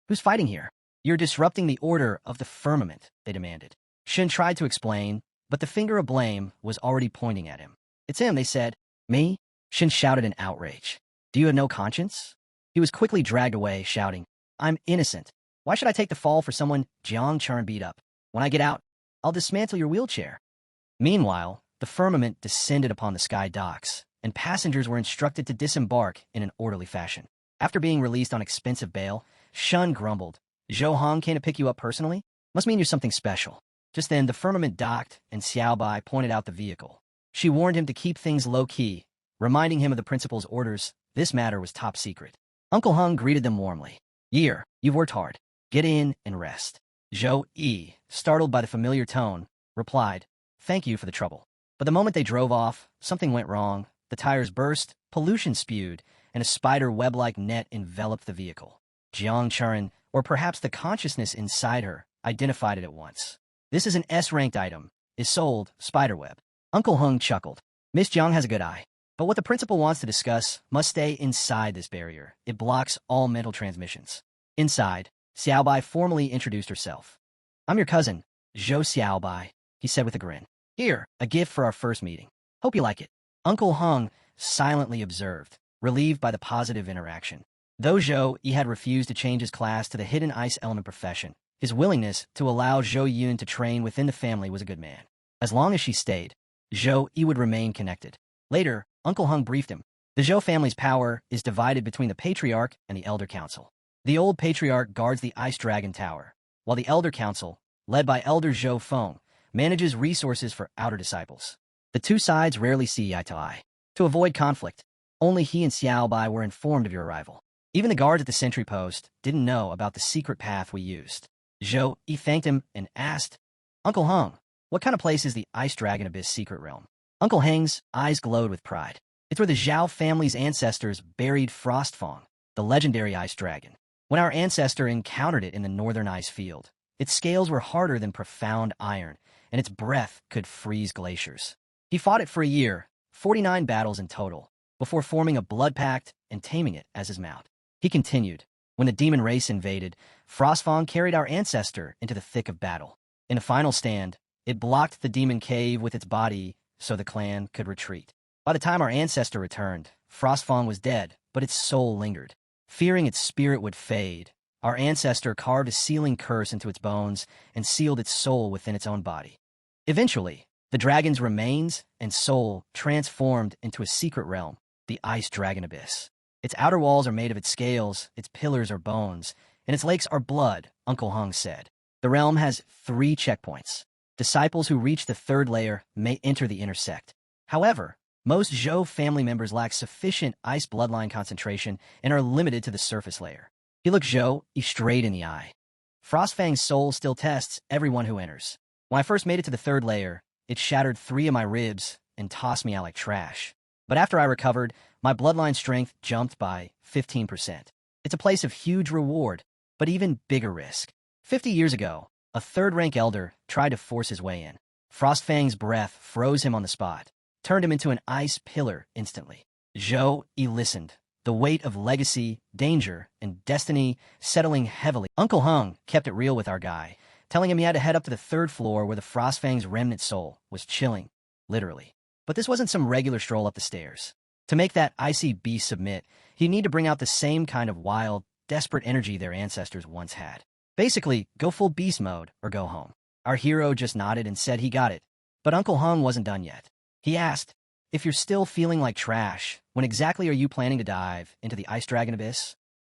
"Who's fighting here?" "You're disrupting the order of the firmament," they demanded. Shen tried to explain, but the finger of blame was already pointing at him. "It's him," they said. "Me?" Shen shouted in outrage. "Do you have no conscience?" He was quickly dragged away, shouting, "I'm innocent. Why should I take the fall for someone Jiang Churen beat up? When I get out, I'll dismantle your wheelchair." Meanwhile, the firmament descended upon the sky docks, and passengers were instructed to disembark in an orderly fashion. After being released on expensive bail, Shun grumbled, "Zhou Hong came to pick you up personally? Must mean you're something special." Just then, the firmament docked, and Xiao Bai pointed out the vehicle. She warned him to keep things low-key, reminding him of the principal's orders. This matter was top secret. Uncle Hung greeted them warmly. "Year, you've worked hard. Get in and rest." Zhou Yi, startled by the familiar tone, replied, "Thank you for the trouble." But the moment they drove off, something went wrong. The tires burst, pollution spewed, and a spider web-like net enveloped the vehicle. Jiang Churen, or perhaps the consciousness inside her, identified it at once. "This is an S-ranked item. Is sold, spiderweb." Uncle Hung chuckled. "Miss Jiang has a good eye. But what the principal wants to discuss must stay inside this barrier. It blocks all mental transmissions." Inside, Xiaobai formally introduced herself. "I'm your cousin, Zhou Xiaobai," he said with a grin. "Here, a gift for our first meeting. Hope you like it." Uncle Hung silently observed, relieved by the positive interaction. Though Zhou Yi had refused to change his class to the hidden ice element profession, his willingness to allow Zhou Yun to train within the family was a good man. As long as she stayed, Zhou Yi would remain connected. Later, Uncle Hung briefed him. The Zhou family's power is divided between the Patriarch and the Elder Council. The old Patriarch guards the Ice Dragon Tower, while the Elder Council, led by Elder Zhou Feng, manages resources for outer disciples. The two sides rarely see eye to eye. To avoid conflict, only he and Xiao Bai were informed of your arrival. Even the guards at the sentry post didn't know about the secret path we used. Zhou Yi thanked him and asked, "Uncle Hung, what kind of place is the Ice Dragon Abyss secret realm?" Uncle Heng's eyes glowed with pride. "It's where the Zhao family's ancestors buried Frostfang, the legendary ice dragon. When our ancestor encountered it in the northern ice field, its scales were harder than profound iron, and its breath could freeze glaciers. He fought it for a year, 49 battles in total, before forming a blood pact and taming it as his mount." He continued, "When the demon race invaded, Frostfang carried our ancestor into the thick of battle. In a final stand, it blocked the demon cave with its body so the clan could retreat. By the time our ancestor returned, Frostfang was dead, but its soul lingered. Fearing its spirit would fade, Our ancestor carved a sealing curse into its bones and sealed its soul within its own body. Eventually, the dragon's remains and soul transformed into a secret realm, the Ice Dragon Abyss. Its outer walls are made of its scales, its pillars are bones, and its lakes are blood, Uncle Hung said. The realm has 3 checkpoints. Disciples who reach the 3rd layer may enter the inner sect. However, most Zhou family members lack sufficient ice bloodline concentration and are limited to the surface layer. He looked Zhou straight in the eye. Frostfang's soul still tests everyone who enters. When I first made it to the 3rd layer, it shattered 3 of my ribs and tossed me out like trash. But after I recovered, my bloodline strength jumped by 15%. It's a place of huge reward, but even bigger risk. 50 years ago, a 3rd-rank elder tried to force his way in. Frostfang's breath froze him on the spot, turned him into an ice pillar instantly. Zhou listened, the weight of legacy, danger, and destiny settling heavily. Uncle Hung kept it real with our guy, telling him he had to head up to the 3rd floor where the Frostfang's remnant soul was chilling, literally. But this wasn't some regular stroll up the stairs. To make that icy beast submit, he'd need to bring out the same kind of wild, desperate energy their ancestors once had. Basically, go full beast mode or go home. Our hero just nodded and said he got it. But Uncle Hung wasn't done yet. He asked, if you're still feeling like trash, when exactly are you planning to dive into the Ice Dragon Abyss?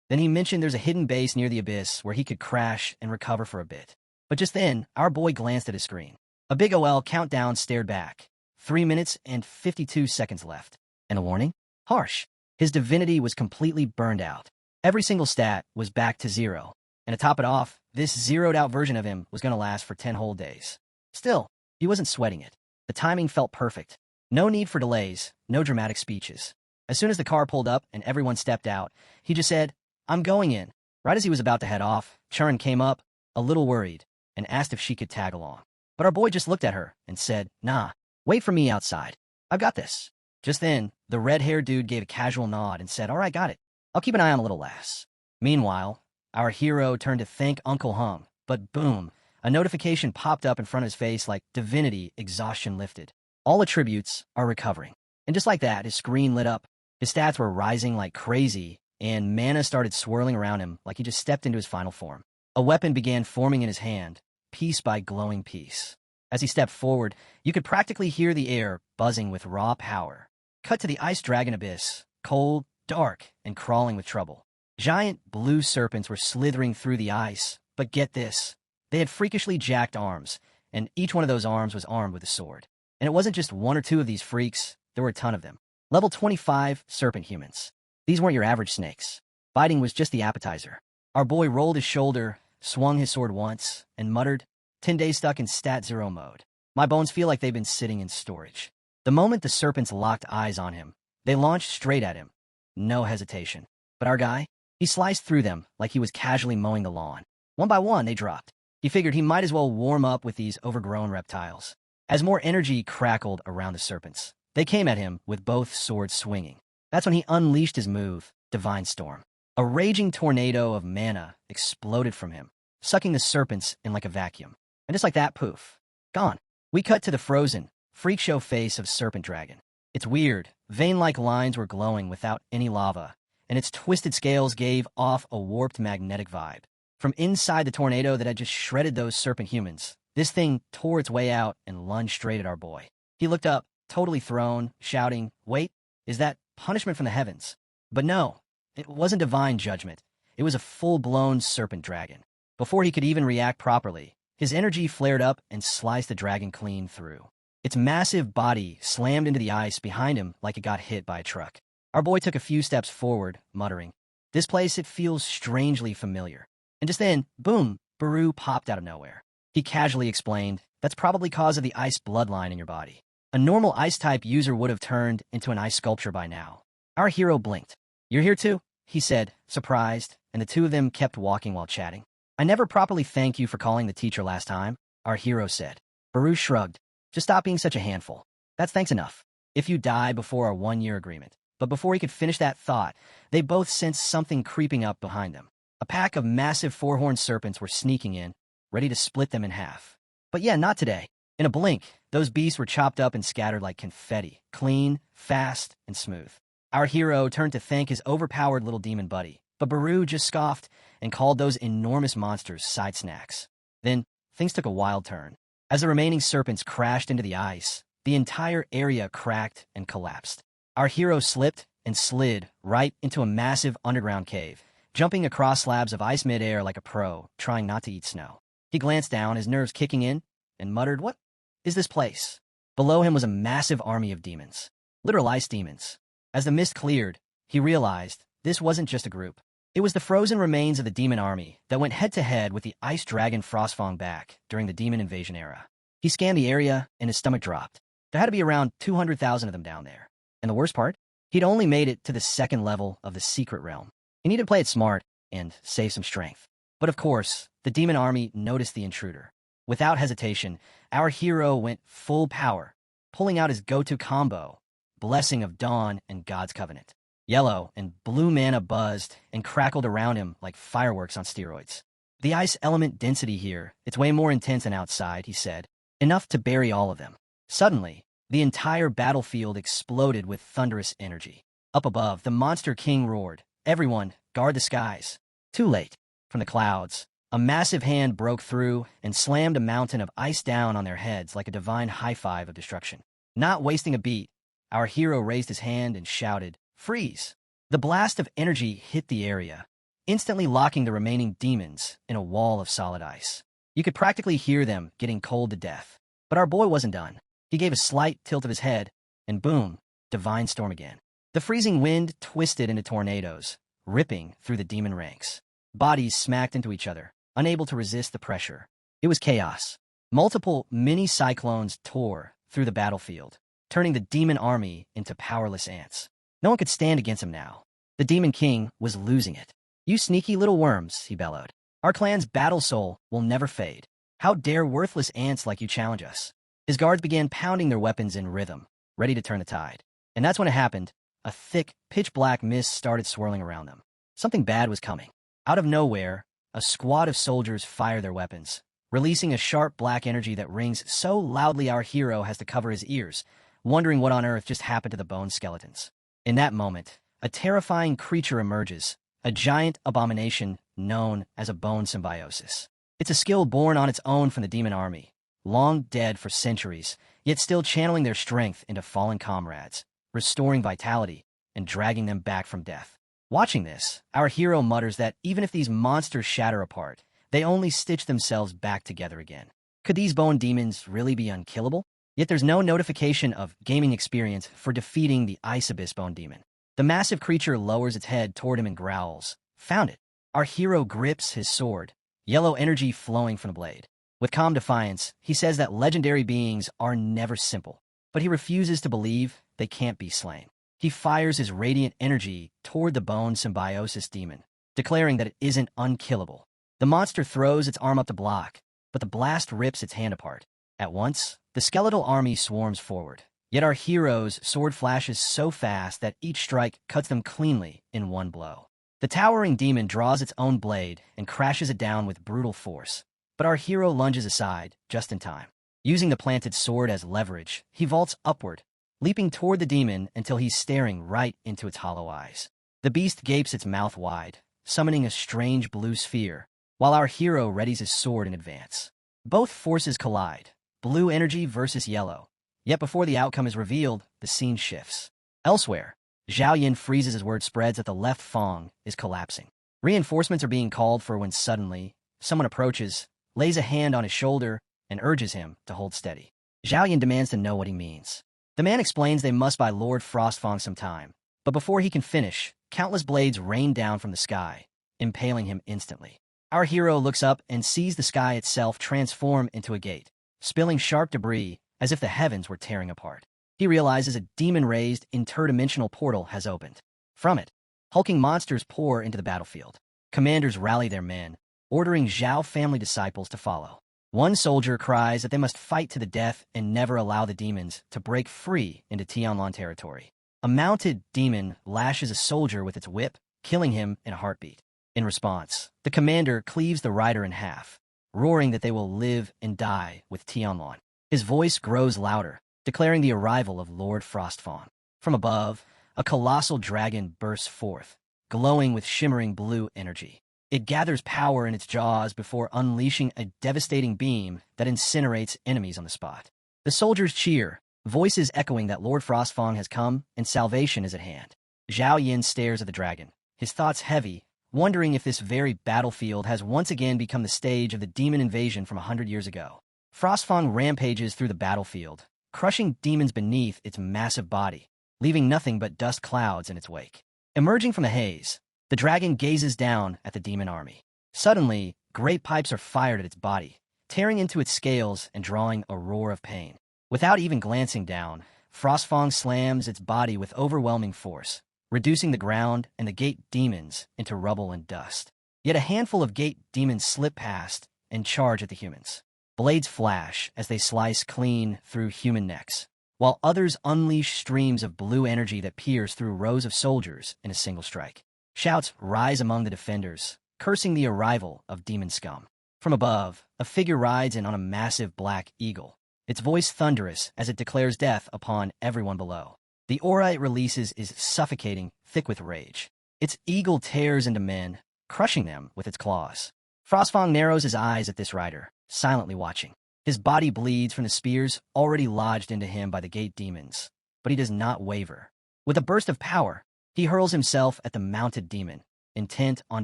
Then he mentioned there's a hidden base near the abyss where he could crash and recover for a bit. But just then, our boy glanced at his screen. A big OL countdown stared back. 3 minutes and 52 seconds left. And a warning? Harsh. His divinity was completely burned out. Every single stat was back to 0. And to top it off, this zeroed-out version of him was going to last for 10 whole days. Still, he wasn't sweating it. The timing felt perfect. No need for delays, no dramatic speeches. As soon as the car pulled up and everyone stepped out, he just said, I'm going in. Right as he was about to head off, Churin came up, a little worried, and asked if she could tag along. But our boy just looked at her and said, nah, wait for me outside. I've got this. Just then, the red-haired dude gave a casual nod and said, all right, got it. I'll keep an eye on the little lass. Meanwhile, our hero turned to thank Uncle Hung, but boom, a notification popped up in front of his face like divinity exhaustion lifted. All attributes are recovering. And just like that, his screen lit up. His stats were rising like crazy, and mana started swirling around him like he just stepped into his final form. A weapon began forming in his hand, piece by glowing piece. As he stepped forward, you could practically hear the air buzzing with raw power. Cut to the Ice Dragon Abyss, cold, dark, and crawling with trouble. Giant blue serpents were slithering through the ice, but get this. They had freakishly jacked arms, and each one of those arms was armed with a sword. And it wasn't just 1 or 2 of these freaks, there were a ton of them. Level 25 serpent humans. These weren't your average snakes. Fighting was just the appetizer. Our boy rolled his shoulder, swung his sword once, and muttered, 10 days stuck in stat 0 mode. My bones feel like they've been sitting in storage. The moment the serpents locked eyes on him, they launched straight at him. No hesitation. But our guy, he sliced through them like he was casually mowing the lawn. One by one, they dropped. He figured he might as well warm up with these overgrown reptiles. As more energy crackled around the serpents, they came at him with both swords swinging. That's when he unleashed his move, Divine Storm. A raging tornado of mana exploded from him, sucking the serpents in like a vacuum. And just like that, poof, gone. We cut to the frozen, freak show face of Serpent Dragon. Its weird, vein-like lines were glowing without any lava, and its twisted scales gave off a warped magnetic vibe. From inside the tornado that had just shredded those serpent humans, this thing tore its way out and lunged straight at our boy. He looked up, totally thrown, shouting, wait, is that punishment from the heavens? But no, it wasn't divine judgment. It was a full-blown serpent dragon. Before he could even react properly, his energy flared up and sliced the dragon clean through. Its massive body slammed into the ice behind him like it got hit by a truck. Our boy took a few steps forward, muttering, this place, it feels strangely familiar. And just then, boom, Baru popped out of nowhere. He casually explained, that's probably cause of the ice bloodline in your body. A normal ice-type user would have turned into an ice sculpture by now. Our hero blinked. You're here too? He said, surprised, and the two of them kept walking while chatting. I never properly thanked you for calling the teacher last time, our hero said. Baru shrugged. Just stop being such a handful. That's thanks enough. If you die before our 1-year agreement. But before he could finish that thought, they both sensed something creeping up behind them. A pack of massive four-horned serpents were sneaking in, ready to split them in half. But yeah, not today. In a blink, those beasts were chopped up and scattered like confetti, clean, fast, and smooth. Our hero turned to thank his overpowered little demon buddy, but Baru just scoffed, and called those enormous monsters side snacks. Then, things took a wild turn. As the remaining serpents crashed into the ice, the entire area cracked and collapsed. Our hero slipped and slid right into a massive underground cave, jumping across slabs of ice midair like a pro, trying not to eat snow. He glanced down, his nerves kicking in, and muttered, "What is this place?" Below him was a massive army of demons. Literal ice demons. As the mist cleared, he realized this wasn't just a group. It was the frozen remains of the demon army that went head-to-head with the ice dragon Frostfang back during the demon invasion era. He scanned the area, and his stomach dropped. There had to be around 200,000 of them down there. And the worst part? He'd only made it to the second level of the secret realm. He needed to play it smart and save some strength. But of course, the demon army noticed the intruder. Without hesitation, our hero went full power, pulling out his go-to combo, Blessing of Dawn and God's Covenant. Yellow and blue mana buzzed and crackled around him like fireworks on steroids. The ice element density here, it's way more intense than outside, he said. Enough to bury all of them. Suddenly, the entire battlefield exploded with thunderous energy. Up above, the Monster King roared, "Everyone, guard the skies." Too late. From the clouds, a massive hand broke through and slammed a mountain of ice down on their heads like a divine high-five of destruction. Not wasting a beat, our hero raised his hand and shouted, "Freeze!" The blast of energy hit the area, instantly locking the remaining demons in a wall of solid ice. You could practically hear them getting cold to death. But our boy wasn't done. He gave a slight tilt of his head, and boom, divine storm again. The freezing wind twisted into tornadoes, ripping through the demon ranks. Bodies smacked into each other, unable to resist the pressure. It was chaos. Multiple mini-cyclones tore through the battlefield, turning the demon army into powerless ants. No one could stand against him now. The Demon King was losing it. "You sneaky little worms," he bellowed. "Our clan's battle soul will never fade. How dare worthless ants like you challenge us?" His guards began pounding their weapons in rhythm, ready to turn the tide. And that's when it happened. A thick, pitch-black mist started swirling around them. Something bad was coming. Out of nowhere, a squad of soldiers fired their weapons, releasing a sharp black energy that rings so loudly our hero has to cover his ears, wondering what on earth just happened to the bone skeletons. In that moment, a terrifying creature emerges, a giant abomination known as a bone symbiosis. It's a skill born on its own from the demon army, long dead for centuries, yet still channeling their strength into fallen comrades, restoring vitality, and dragging them back from death. Watching this, our hero mutters that even if these monsters shatter apart, they only stitch themselves back together again. Could these bone demons really be unkillable? Yet there's no notification of gaming experience for defeating the Ice Abyss Bone Demon. The massive creature lowers its head toward him and growls. "Found it." Our hero grips his sword, yellow energy flowing from the blade. With calm defiance, he says that legendary beings are never simple, but he refuses to believe they can't be slain. He fires his radiant energy toward the bone symbiosis demon, declaring that it isn't unkillable. The monster throws its arm up to block, but the blast rips its hand apart. At once, the skeletal army swarms forward, yet our hero's sword flashes so fast that each strike cuts them cleanly in one blow. The towering demon draws its own blade and crashes it down with brutal force, but our hero lunges aside just in time. Using the planted sword as leverage, he vaults upward, leaping toward the demon until he's staring right into its hollow eyes. The beast gapes its mouth wide, summoning a strange blue sphere, while our hero readies his sword in advance. Both forces collide. Blue energy versus yellow. Yet before the outcome is revealed, the scene shifts. Elsewhere, Zhao Yin freezes as word spreads that the left Fang is collapsing. Reinforcements are being called for when suddenly, someone approaches, lays a hand on his shoulder, and urges him to hold steady. Zhao Yin demands to know what he means. The man explains they must buy Lord Frostfang some time, but before he can finish, countless blades rain down from the sky, impaling him instantly. Our hero looks up and sees the sky itself transform into a gate, spilling sharp debris as if the heavens were tearing apart. He realizes a demon-raised, interdimensional portal has opened. From it, hulking monsters pour into the battlefield. Commanders rally their men, ordering Zhao family disciples to follow. One soldier cries that they must fight to the death and never allow the demons to break free into Tianlan territory. A mounted demon lashes a soldier with its whip, killing him in a heartbeat. In response, the commander cleaves the rider in half, roaring that they will live and die with Tianlan. His voice grows louder, declaring the arrival of Lord Frostfang. From above, a colossal dragon bursts forth, glowing with shimmering blue energy. It gathers power in its jaws before unleashing a devastating beam that incinerates enemies on the spot. The soldiers cheer, voices echoing that Lord Frostfang has come and salvation is at hand. Zhao Yin stares at the dragon, his thoughts heavy, wondering if this very battlefield has once again become the stage of the demon invasion from 100 years ago. Frostfang rampages through the battlefield, crushing demons beneath its massive body, leaving nothing but dust clouds in its wake. Emerging from the haze, the dragon gazes down at the demon army. Suddenly, great pipes are fired at its body, tearing into its scales and drawing a roar of pain. Without even glancing down, Frostfang slams its body with overwhelming force, reducing the ground and the gate demons into rubble and dust. Yet a handful of gate demons slip past and charge at the humans. Blades flash as they slice clean through human necks, while others unleash streams of blue energy that pierce through rows of soldiers in a single strike. Shouts rise among the defenders, cursing the arrival of demon scum. From above, a figure rides in on a massive black eagle, its voice thunderous as it declares death upon everyone below. The aura it releases is suffocating, thick with rage. Its eagle tears into men, crushing them with its claws. Frostfang narrows his eyes at this rider, silently watching. His body bleeds from the spears already lodged into him by the gate demons, but he does not waver. With a burst of power, he hurls himself at the mounted demon, intent on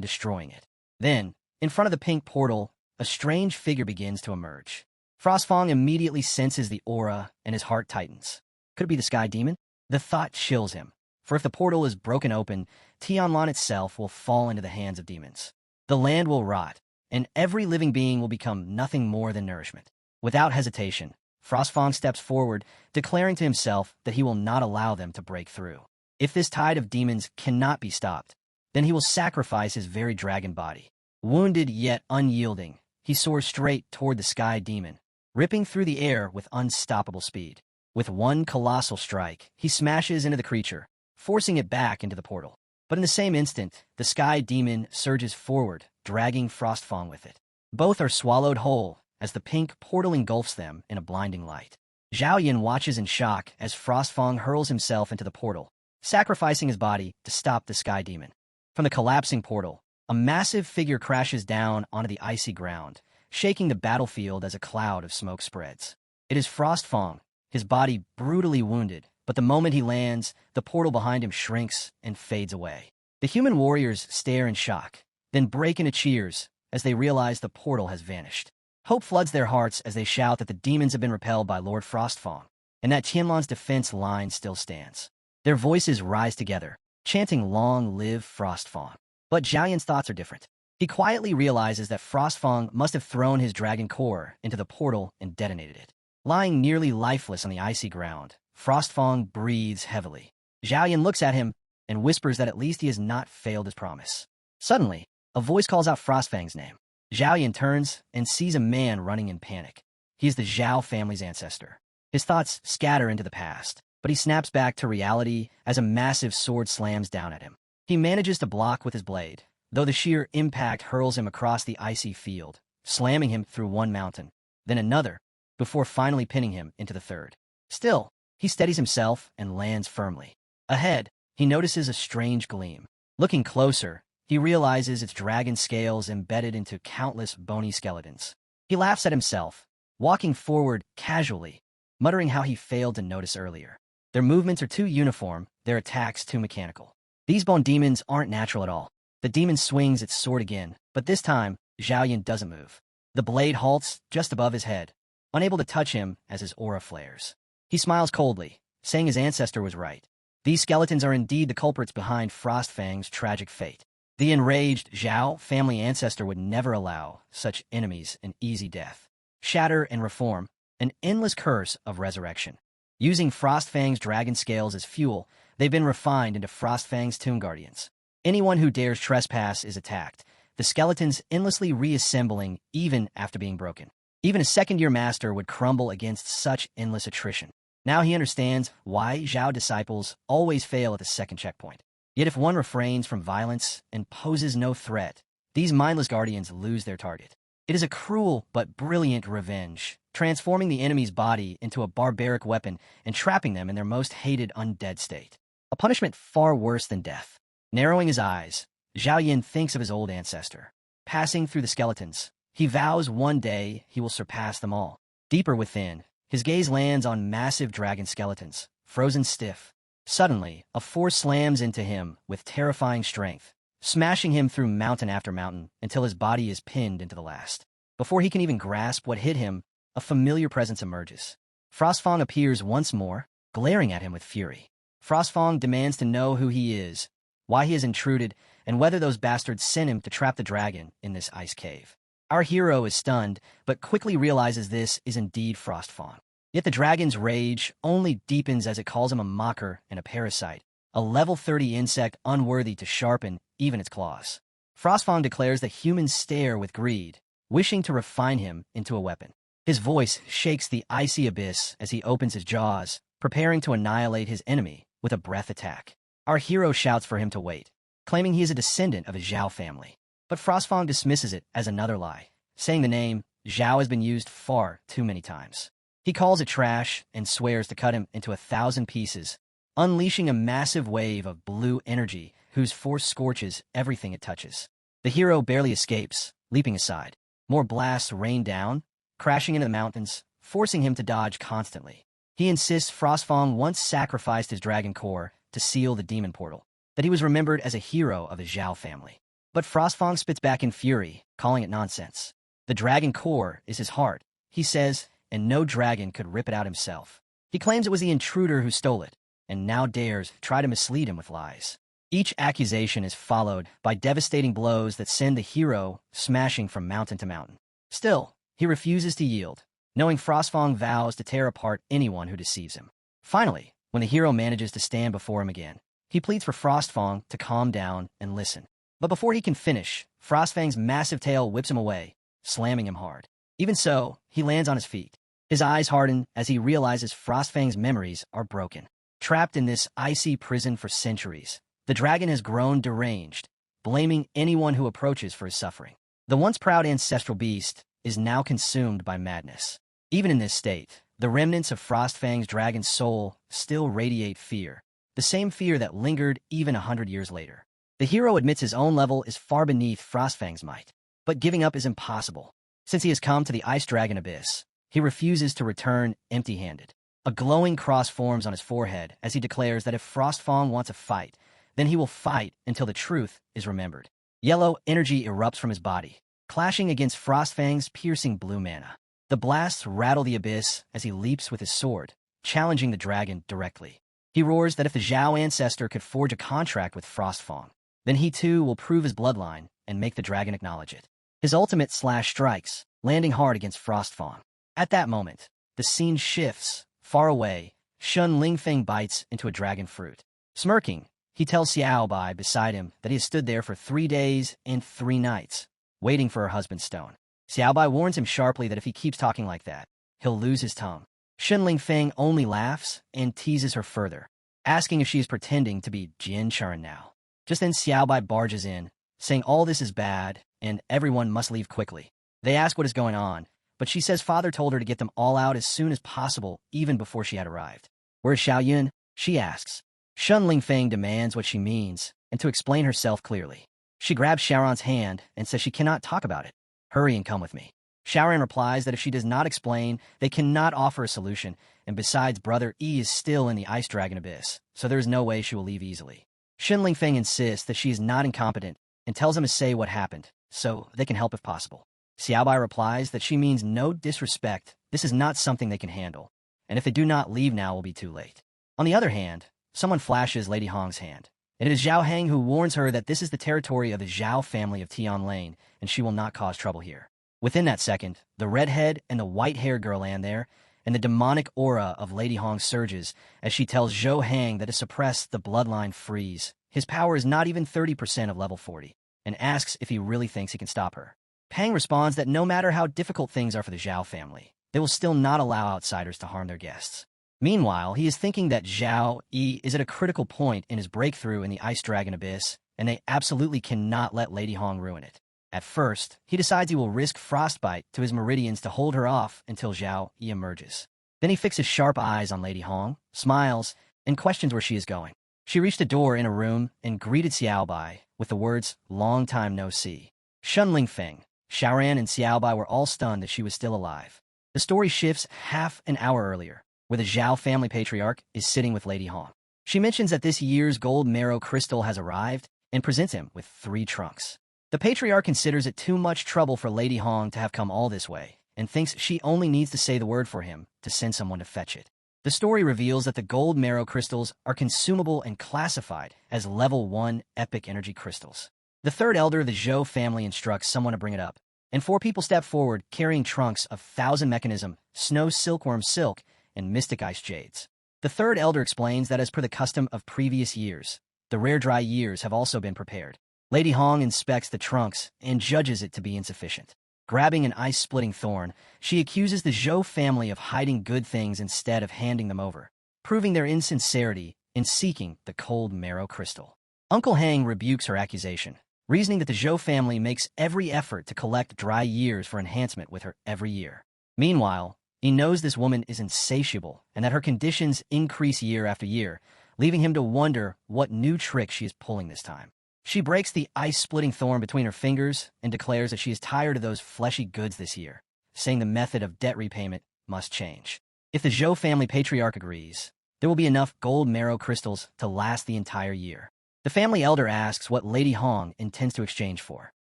destroying it. Then, in front of the pink portal, a strange figure begins to emerge. Frostfang immediately senses the aura and his heart tightens. Could it be the sky demon? The thought chills him, for if the portal is broken open, Tianlan itself will fall into the hands of demons. The land will rot, and every living being will become nothing more than nourishment. Without hesitation, Frostfang steps forward, declaring to himself that he will not allow them to break through. If this tide of demons cannot be stopped, then he will sacrifice his very dragon body. Wounded yet unyielding, he soars straight toward the sky demon, ripping through the air with unstoppable speed. With one colossal strike, he smashes into the creature, forcing it back into the portal. But in the same instant, the sky demon surges forward, dragging Frostfang with it. Both are swallowed whole as the pink portal engulfs them in a blinding light. Zhao Yin watches in shock as Frostfang hurls himself into the portal, sacrificing his body to stop the sky demon. From the collapsing portal, a massive figure crashes down onto the icy ground, shaking the battlefield as a cloud of smoke spreads. It is Frostfang, his body brutally wounded, but the moment he lands, the portal behind him shrinks and fades away. The human warriors stare in shock, then break into cheers as they realize the portal has vanished. Hope floods their hearts as they shout that the demons have been repelled by Lord Frostfang, and that Tianlan's defense line still stands. Their voices rise together, chanting "Long live Frostfang." But Zhao Yin's thoughts are different. He quietly realizes that Frostfang must have thrown his dragon core into the portal and detonated it. Lying nearly lifeless on the icy ground, Frostfang breathes heavily. Zhao Yin looks at him and whispers that at least he has not failed his promise. Suddenly, a voice calls out Frostfang's name. Zhao Yin turns and sees a man running in panic. He is the Zhao family's ancestor. His thoughts scatter into the past, but he snaps back to reality as a massive sword slams down at him. He manages to block with his blade, though the sheer impact hurls him across the icy field, slamming him through one mountain, then another, before finally pinning him into the third. Still, he steadies himself and lands firmly. Ahead, he notices a strange gleam. Looking closer, he realizes its dragon scales embedded into countless bony skeletons. He laughs at himself, walking forward casually, muttering how he failed to notice earlier. Their movements are too uniform, their attacks too mechanical. These bone demons aren't natural at all. The demon swings its sword again, but this time, Zhao Yin doesn't move. The blade halts just above his head, unable to touch him as his aura flares. He smiles coldly, saying his ancestor was right. These skeletons are indeed the culprits behind Frostfang's tragic fate. The enraged Zhao family ancestor would never allow such enemies an easy death. Shatter and reform, an endless curse of resurrection. Using Frostfang's dragon scales as fuel, they've been refined into Frostfang's tomb guardians. Anyone who dares trespass is attacked, the skeletons endlessly reassembling even after being broken. Even a second-year master would crumble against such endless attrition. Now he understands why Zhao disciples always fail at the second checkpoint. Yet if one refrains from violence and poses no threat, these mindless guardians lose their target. It is a cruel but brilliant revenge, transforming the enemy's body into a barbaric weapon and trapping them in their most hated undead state. A punishment far worse than death. Narrowing his eyes, Zhao Yin thinks of his old ancestor. Passing through the skeletons, he vows one day he will surpass them all. Deeper within, his gaze lands on massive dragon skeletons, frozen stiff. Suddenly, a force slams into him with terrifying strength, smashing him through mountain after mountain until his body is pinned into the last. Before he can even grasp what hit him, a familiar presence emerges. Frostfang appears once more, glaring at him with fury. Frostfang demands to know who he is, why he has intruded, and whether those bastards sent him to trap the dragon in this ice cave. Our hero is stunned, but quickly realizes this is indeed Frostfang. Yet the dragon's rage only deepens as it calls him a mocker and a parasite, a level 30 insect unworthy to sharpen even its claws. Frostfang declares that humans stare with greed, wishing to refine him into a weapon. His voice shakes the icy abyss as he opens his jaws, preparing to annihilate his enemy with a breath attack. Our hero shouts for him to wait, claiming he is a descendant of a Zhao family. But Frostfang dismisses it as another lie, saying the name Zhao has been used far too many times. He calls it trash and swears to cut him into 1,000 pieces, unleashing a massive wave of blue energy whose force scorches everything it touches. The hero barely escapes, leaping aside. More blasts rain down, crashing into the mountains, forcing him to dodge constantly. He insists Frostfang once sacrificed his dragon core to seal the demon portal, that he was remembered as a hero of the Zhao family. But Frostfang spits back in fury, calling it nonsense. The dragon core is his heart, he says, and no dragon could rip it out himself. He claims it was the intruder who stole it, and now dares try to mislead him with lies. Each accusation is followed by devastating blows that send the hero smashing from mountain to mountain. Still, he refuses to yield, knowing Frostfang vows to tear apart anyone who deceives him. Finally, when the hero manages to stand before him again, he pleads for Frostfang to calm down and listen. But before he can finish, Frostfang's massive tail whips him away, slamming him hard. Even so, he lands on his feet. His eyes harden as he realizes Frostfang's memories are broken. Trapped in this icy prison for centuries, the dragon has grown deranged, blaming anyone who approaches for his suffering. The once proud ancestral beast is now consumed by madness. Even in this state, the remnants of Frostfang's dragon soul still radiate fear, the same fear that lingered even 100 years later. The hero admits his own level is far beneath Frostfang's might, but giving up is impossible. Since he has come to the Ice Dragon Abyss, he refuses to return empty-handed. A glowing cross forms on his forehead as he declares that if Frostfang wants a fight, then he will fight until the truth is remembered. Yellow energy erupts from his body, clashing against Frostfang's piercing blue mana. The blasts rattle the abyss as he leaps with his sword, challenging the dragon directly. He roars that if the Zhao ancestor could forge a contract with Frostfang, then he too will prove his bloodline and make the dragon acknowledge it. His ultimate slash strikes, landing hard against Frostfang. At that moment, the scene shifts. Far away, Shun Lingfeng bites into a dragon fruit. Smirking, he tells Xiaobai beside him that he has stood there for 3 days and 3 nights, waiting for her husband's stone. Xiaobai warns him sharply that if he keeps talking like that, he'll lose his tongue. Shun Lingfeng only laughs and teases her further, asking if she is pretending to be Jin Churen now. Just then Xiaobai barges in, saying all this is bad and everyone must leave quickly. They ask what is going on, but she says father told her to get them all out as soon as possible, even before she had arrived. Where's Xiaoyun? She asks. Shun Lingfeng demands what she means, and to explain herself clearly. She grabs Shaoran's hand and says she cannot talk about it. Hurry and come with me. Shaoran replies that if she does not explain, they cannot offer a solution, and besides Brother Yi is still in the Ice Dragon Abyss, so there is no way she will leave easily. Shun Lingfeng insists that she is not incompetent and tells him to say what happened, so they can help if possible. Xiaobai replies that she means no disrespect, this is not something they can handle, and if they do not leave now, it will be too late. On the other hand, someone flashes Lady Hong's hand, and it is Zhao Heng who warns her that this is the territory of the Zhao family of Tian Lane, and she will not cause trouble here. Within that second, the redhead and the white-haired girl land there, and the demonic aura of Lady Hong surges as she tells Zhou Heng that to suppress the bloodline freeze, his power is not even 30% of level 40, and asks if he really thinks he can stop her. Pang responds that no matter how difficult things are for the Zhao family, they will still not allow outsiders to harm their guests. Meanwhile, he is thinking that Zhao Yi is at a critical point in his breakthrough in the Ice Dragon Abyss, and they absolutely cannot let Lady Hong ruin it. At first, he decides he will risk frostbite to his meridians to hold her off until Zhao Yi emerges. Then he fixes sharp eyes on Lady Hong, smiles, and questions where she is going. She reached a door in a room and greeted Xiaobai with the words, "Long time no see." Shun Lingfeng, Xiaoran, and Xiaobai were all stunned that she was still alive. The story shifts half an hour earlier, where the Zhao family patriarch is sitting with Lady Hong. She mentions that this year's gold marrow crystal has arrived and presents him with 3 trunks. The patriarch considers it too much trouble for Lady Hong to have come all this way, and thinks she only needs to say the word for him to send someone to fetch it. The story reveals that the gold marrow crystals are consumable and classified as level 1 epic energy crystals. The third elder of the Zhou family instructs someone to bring it up, and 4 people step forward carrying trunks of Thousand Mechanism, Snow Silkworm Silk, and Mystic Ice Jades. The third elder explains that as per the custom of previous years, the rare dry years have also been prepared. Lady Hong inspects the trunks and judges it to be insufficient. Grabbing an ice-splitting thorn, she accuses the Zhou family of hiding good things instead of handing them over, proving their insincerity in seeking the cold marrow crystal. Uncle Hang rebukes her accusation, reasoning that the Zhou family makes every effort to collect dry years for enhancement with her every year. Meanwhile, he knows this woman is insatiable and that her conditions increase year after year, leaving him to wonder what new trick she is pulling this time. She breaks the ice-splitting thorn between her fingers and declares that she is tired of those fleshy goods this year, saying the method of debt repayment must change. If the Zhou family patriarch agrees, there will be enough gold marrow crystals to last the entire year. The family elder asks what Lady Hong intends to exchange for.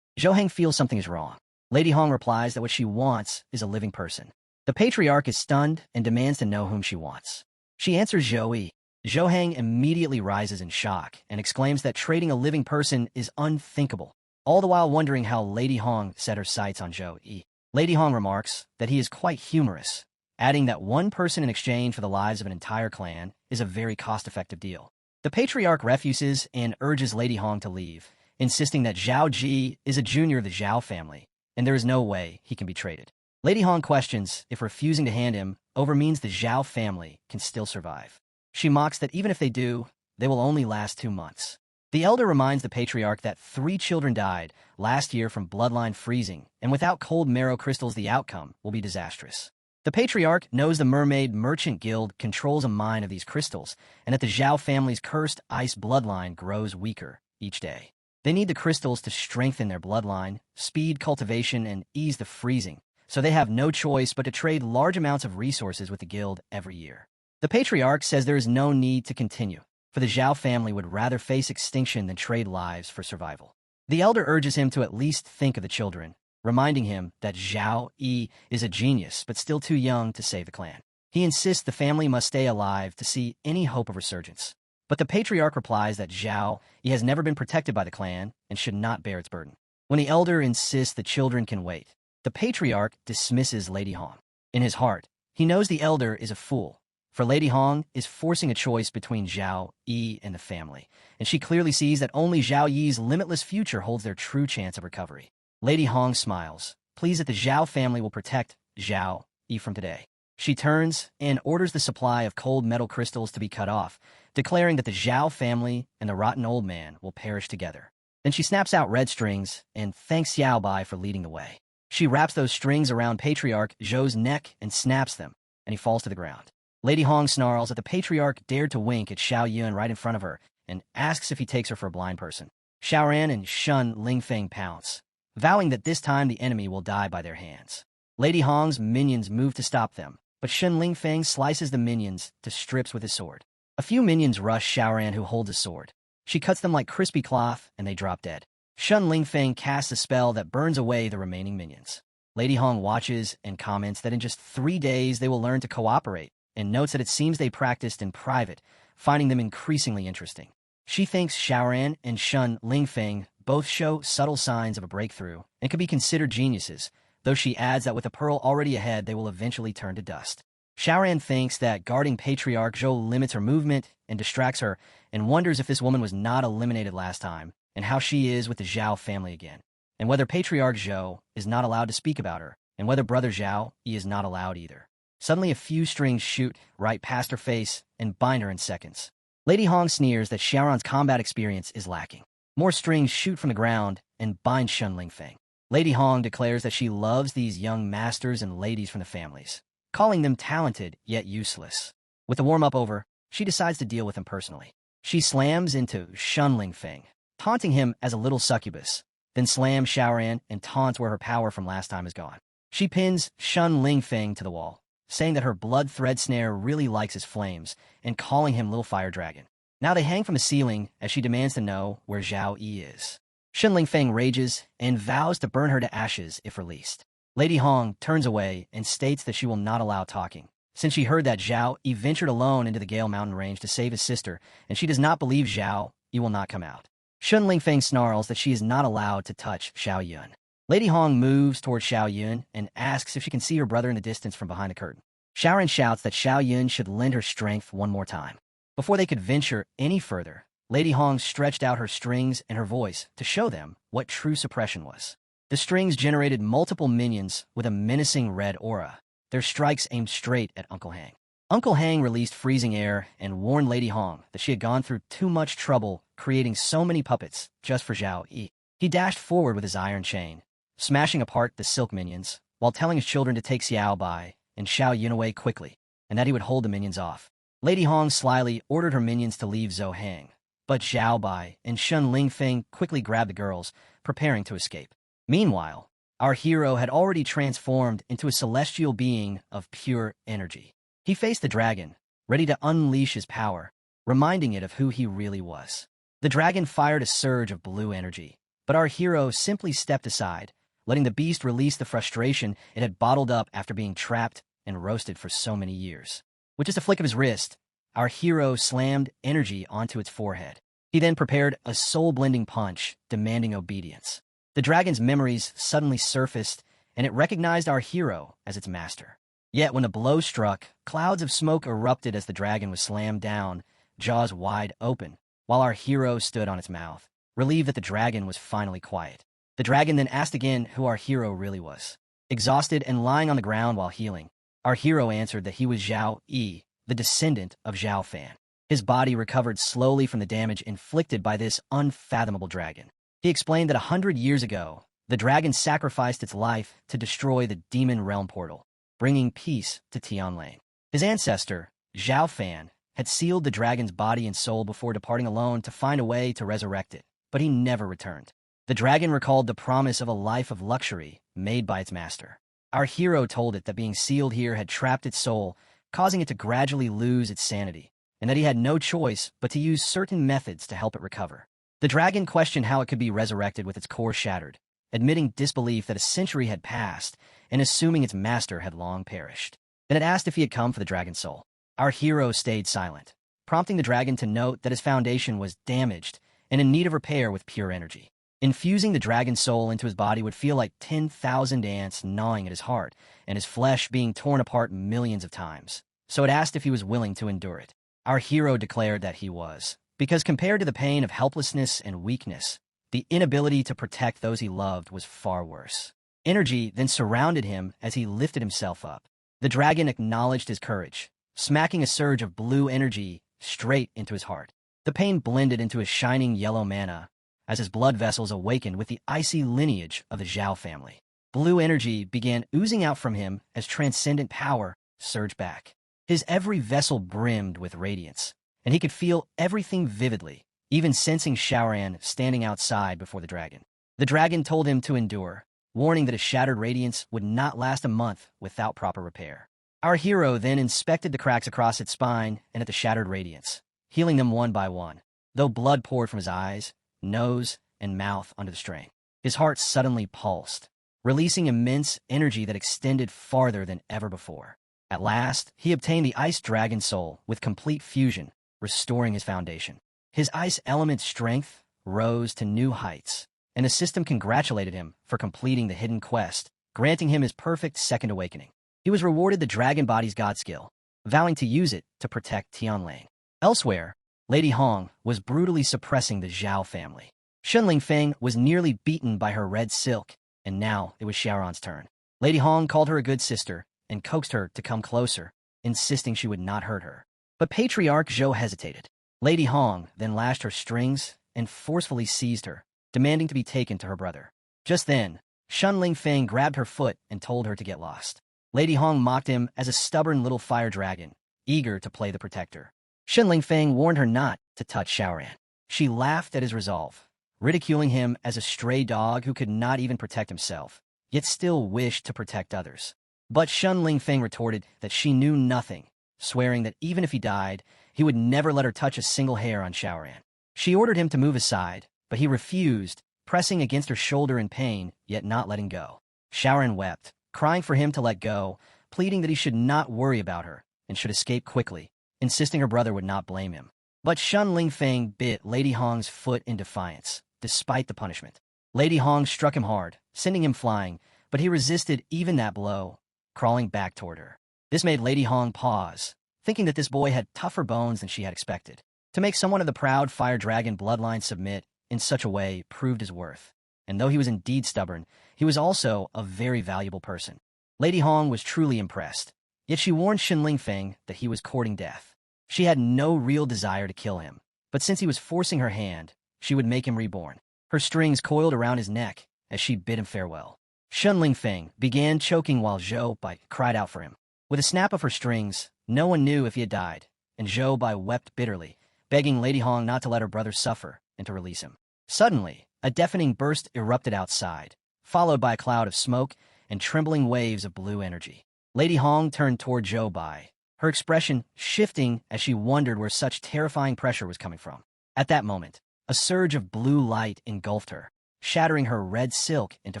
Zhou Heng feels something is wrong. Lady Hong replies that what she wants is a living person. The patriarch is stunned and demands to know whom she wants. She answers Zhou Yi. Zhou Heng immediately rises in shock and exclaims that trading a living person is unthinkable, all the while wondering how Lady Hong set her sights on Zhou Yi. Lady Hong remarks that he is quite humorous, adding that 1 person in exchange for the lives of an entire clan is a very cost-effective deal. The patriarch refuses and urges Lady Hong to leave, insisting that Zhao Ji is a junior of the Zhao family, and there is no way he can be traded. Lady Hong questions if refusing to hand him over means the Zhao family can still survive. She mocks that even if they do, they will only last 2 months. The elder reminds the patriarch that 3 children died last year from bloodline freezing, and without cold marrow crystals the outcome will be disastrous. The patriarch knows the Mermaid Merchant Guild controls a mine of these crystals, and that the Zhao family's cursed ice bloodline grows weaker each day. They need the crystals to strengthen their bloodline, speed cultivation, and ease the freezing, so they have no choice but to trade large amounts of resources with the guild every year. The patriarch says there is no need to continue, for the Zhao family would rather face extinction than trade lives for survival. The elder urges him to at least think of the children, reminding him that Zhao Yi is a genius but still too young to save the clan. He insists the family must stay alive to see any hope of resurgence. But the patriarch replies that Zhao Yi has never been protected by the clan and should not bear its burden. When the elder insists the children can wait, the patriarch dismisses Lady Hong. In his heart, he knows the elder is a fool, for Lady Hong is forcing a choice between Zhao Yi and the family, and she clearly sees that only Zhao Yi's limitless future holds their true chance of recovery. Lady Hong smiles, pleased that the Zhao family will protect Zhao Yi from today. She turns and orders the supply of cold metal crystals to be cut off, declaring that the Zhao family and the rotten old man will perish together. Then she snaps out red strings and thanks Xiaobai for leading the way. She wraps those strings around Patriarch Zhou's neck and snaps them, and he falls to the ground. Lady Hong snarls that the patriarch dared to wink at Xiao Yun right in front of her and asks if he takes her for a blind person. Xiaoran and Shun Lingfeng pounce, vowing that this time the enemy will die by their hands. Lady Hong's minions move to stop them, but Shun Lingfeng slices the minions to strips with his sword. A few minions rush Xiaoran, who holds a sword. She cuts them like crispy cloth, and they drop dead. Shun Lingfeng casts a spell that burns away the remaining minions. Lady Hong watches and comments that in just 3 days they will learn to cooperate, and notes that it seems they practiced in private, finding them increasingly interesting. She thinks Xiaoran and Shun Lingfeng both show subtle signs of a breakthrough and could be considered geniuses, though she adds that with a pearl already ahead they will eventually turn to dust. Xiaoran thinks that guarding Patriarch Zhou limits her movement and distracts her, and wonders if this woman was not eliminated last time, and how she is with the Zhao family again, and whether Patriarch Zhou is not allowed to speak about her, and whether Brother Zhao he is not allowed either. Suddenly a few strings shoot right past her face and bind her in seconds. Lady Hong sneers that Xiaoran's combat experience is lacking. More strings shoot from the ground and bind Shun Lingfeng. Lady Hong declares that she loves these young masters and ladies from the families, calling them talented yet useless. With the warm-up over, she decides to deal with them personally. She slams into Shun Lingfeng, taunting him as a little succubus, then slams Xiaoran and taunts where her power from last time is gone. She pins Shun Lingfeng to the wall, saying that her blood thread snare really likes his flames, and calling him Little Fire Dragon. Now they hang from the ceiling as she demands to know where Zhao Yi is. Shun Lingfeng rages and vows to burn her to ashes if released. Lady Hong turns away and states that she will not allow talking, since she heard that Zhao Yi ventured alone into the Gale Mountain range to save his sister, and she does not believe Zhao Yi will not come out. Shun Lingfeng snarls that she is not allowed to touch Xiao Yun. Lady Hong moves towards Xiao Yun and asks if she can see her brother in the distance from behind the curtain. Xiaoran shouts that Xiao Yun should lend her strength one more time. Before they could venture any further, Lady Hong stretched out her strings and her voice to show them what true suppression was. The strings generated multiple minions with a menacing red aura, their strikes aimed straight at Uncle Hang. Uncle Hang released freezing air and warned Lady Hong that she had gone through too much trouble creating so many puppets just for Zhao Yi. He dashed forward with his iron chain, smashing apart the silk minions, while telling his children to take Xiao Bai and Xiao Yun away quickly, and that he would hold the minions off. Lady Hong slyly ordered her minions to leave Zhou Hang, but Xiao Bai and Shun Lingfeng quickly grabbed the girls, preparing to escape. Meanwhile, our hero had already transformed into a celestial being of pure energy. He faced the dragon, ready to unleash his power, reminding it of who he really was. The dragon fired a surge of blue energy, but our hero simply stepped aside, letting the beast release the frustration it had bottled up after being trapped and roasted for so many years. With just a flick of his wrist, our hero slammed energy onto its forehead. He then prepared a soul-blending punch, demanding obedience. The dragon's memories suddenly surfaced, and it recognized our hero as its master. Yet when the blow struck, clouds of smoke erupted as the dragon was slammed down, jaws wide open, while our hero stood on its mouth, relieved that the dragon was finally quiet. The dragon then asked again who our hero really was. Exhausted and lying on the ground while healing, our hero answered that he was Zhao Yi, the descendant of Zhao Fan. His body recovered slowly from the damage inflicted by this unfathomable dragon. He explained that 100 years ago, the dragon sacrificed its life to destroy the demon realm portal, bringing peace to Tianlane. His ancestor, Zhao Fan, had sealed the dragon's body and soul before departing alone to find a way to resurrect it, but he never returned. The dragon recalled the promise of a life of luxury made by its master. Our hero told it that being sealed here had trapped its soul, causing it to gradually lose its sanity, and that he had no choice but to use certain methods to help it recover. The dragon questioned how it could be resurrected with its core shattered, admitting disbelief that a century had passed and assuming its master had long perished. Then it asked if he had come for the dragon's soul. Our hero stayed silent, prompting the dragon to note that his foundation was damaged and in need of repair with pure energy. Infusing the dragon's soul into his body would feel like 10,000 ants gnawing at his heart and his flesh being torn apart millions of times. So it asked if he was willing to endure it. Our hero declared that he was, because compared to the pain of helplessness and weakness, the inability to protect those he loved was far worse. Energy then surrounded him as he lifted himself up. The dragon acknowledged his courage, smacking a surge of blue energy straight into his heart. The pain blended into his shining yellow mana as his blood vessels awakened with the icy lineage of the Zhao family. Blue energy began oozing out from him as transcendent power surged back. His every vessel brimmed with radiance, and he could feel everything vividly, even sensing Xiaoran standing outside before the dragon. The dragon told him to endure, warning that his shattered radiance would not last a month without proper repair. Our hero then inspected the cracks across its spine and at the shattered radiance, healing them one by one, though blood poured from his eyes, nose, and mouth under the strain. His heart suddenly pulsed, releasing immense energy that extended farther than ever before. At last, he obtained the Ice Dragon Soul with complete fusion, restoring his foundation. His ice element strength rose to new heights, and the system congratulated him for completing the hidden quest, granting him his perfect second awakening. He was rewarded the Dragon Body's God skill, vowing to use it to protect Tianlane. Elsewhere, Lady Hong was brutally suppressing the Zhao family. Shun Lingfeng was nearly beaten by her red silk, and now it was Xiaoran's turn. Lady Hong called her a good sister and coaxed her to come closer, insisting she would not hurt her. But Patriarch Zhou hesitated. Lady Hong then lashed her strings and forcefully seized her, demanding to be taken to her brother. Just then, Shun Lingfeng grabbed her foot and told her to get lost. Lady Hong mocked him as a stubborn little fire dragon, eager to play the protector. Shun Lingfeng warned her not to touch Xiaoran. She laughed at his resolve, ridiculing him as a stray dog who could not even protect himself, yet still wished to protect others. But Shun Lingfeng retorted that she knew nothing, swearing that even if he died, he would never let her touch a single hair on Xiaoran. She ordered him to move aside, but he refused, pressing against her shoulder in pain, yet not letting go. Xiaoran wept, crying for him to let go, pleading that he should not worry about her and should escape quickly, insisting her brother would not blame him. But Shun Lingfeng bit Lady Hong's foot in defiance, despite the punishment. Lady Hong struck him hard, sending him flying, but he resisted even that blow, crawling back toward her. This made Lady Hong pause, thinking that this boy had tougher bones than she had expected. To make someone of the proud fire dragon bloodline submit in such a way proved his worth. And though he was indeed stubborn, he was also a very valuable person. Lady Hong was truly impressed, yet she warned Shun Lingfeng that he was courting death. She had no real desire to kill him, but since he was forcing her hand, she would make him reborn. Her strings coiled around his neck as she bid him farewell. Shun Lingfeng began choking while Zhou Bai cried out for him. With a snap of her strings, no one knew if he had died, and Zhou Bai wept bitterly, begging Lady Hong not to let her brother suffer and to release him. Suddenly, a deafening burst erupted outside, followed by a cloud of smoke and trembling waves of blue energy. Lady Hong turned toward Zhou Bai, her expression shifting as she wondered where such terrifying pressure was coming from. At that moment, a surge of blue light engulfed her, shattering her red silk into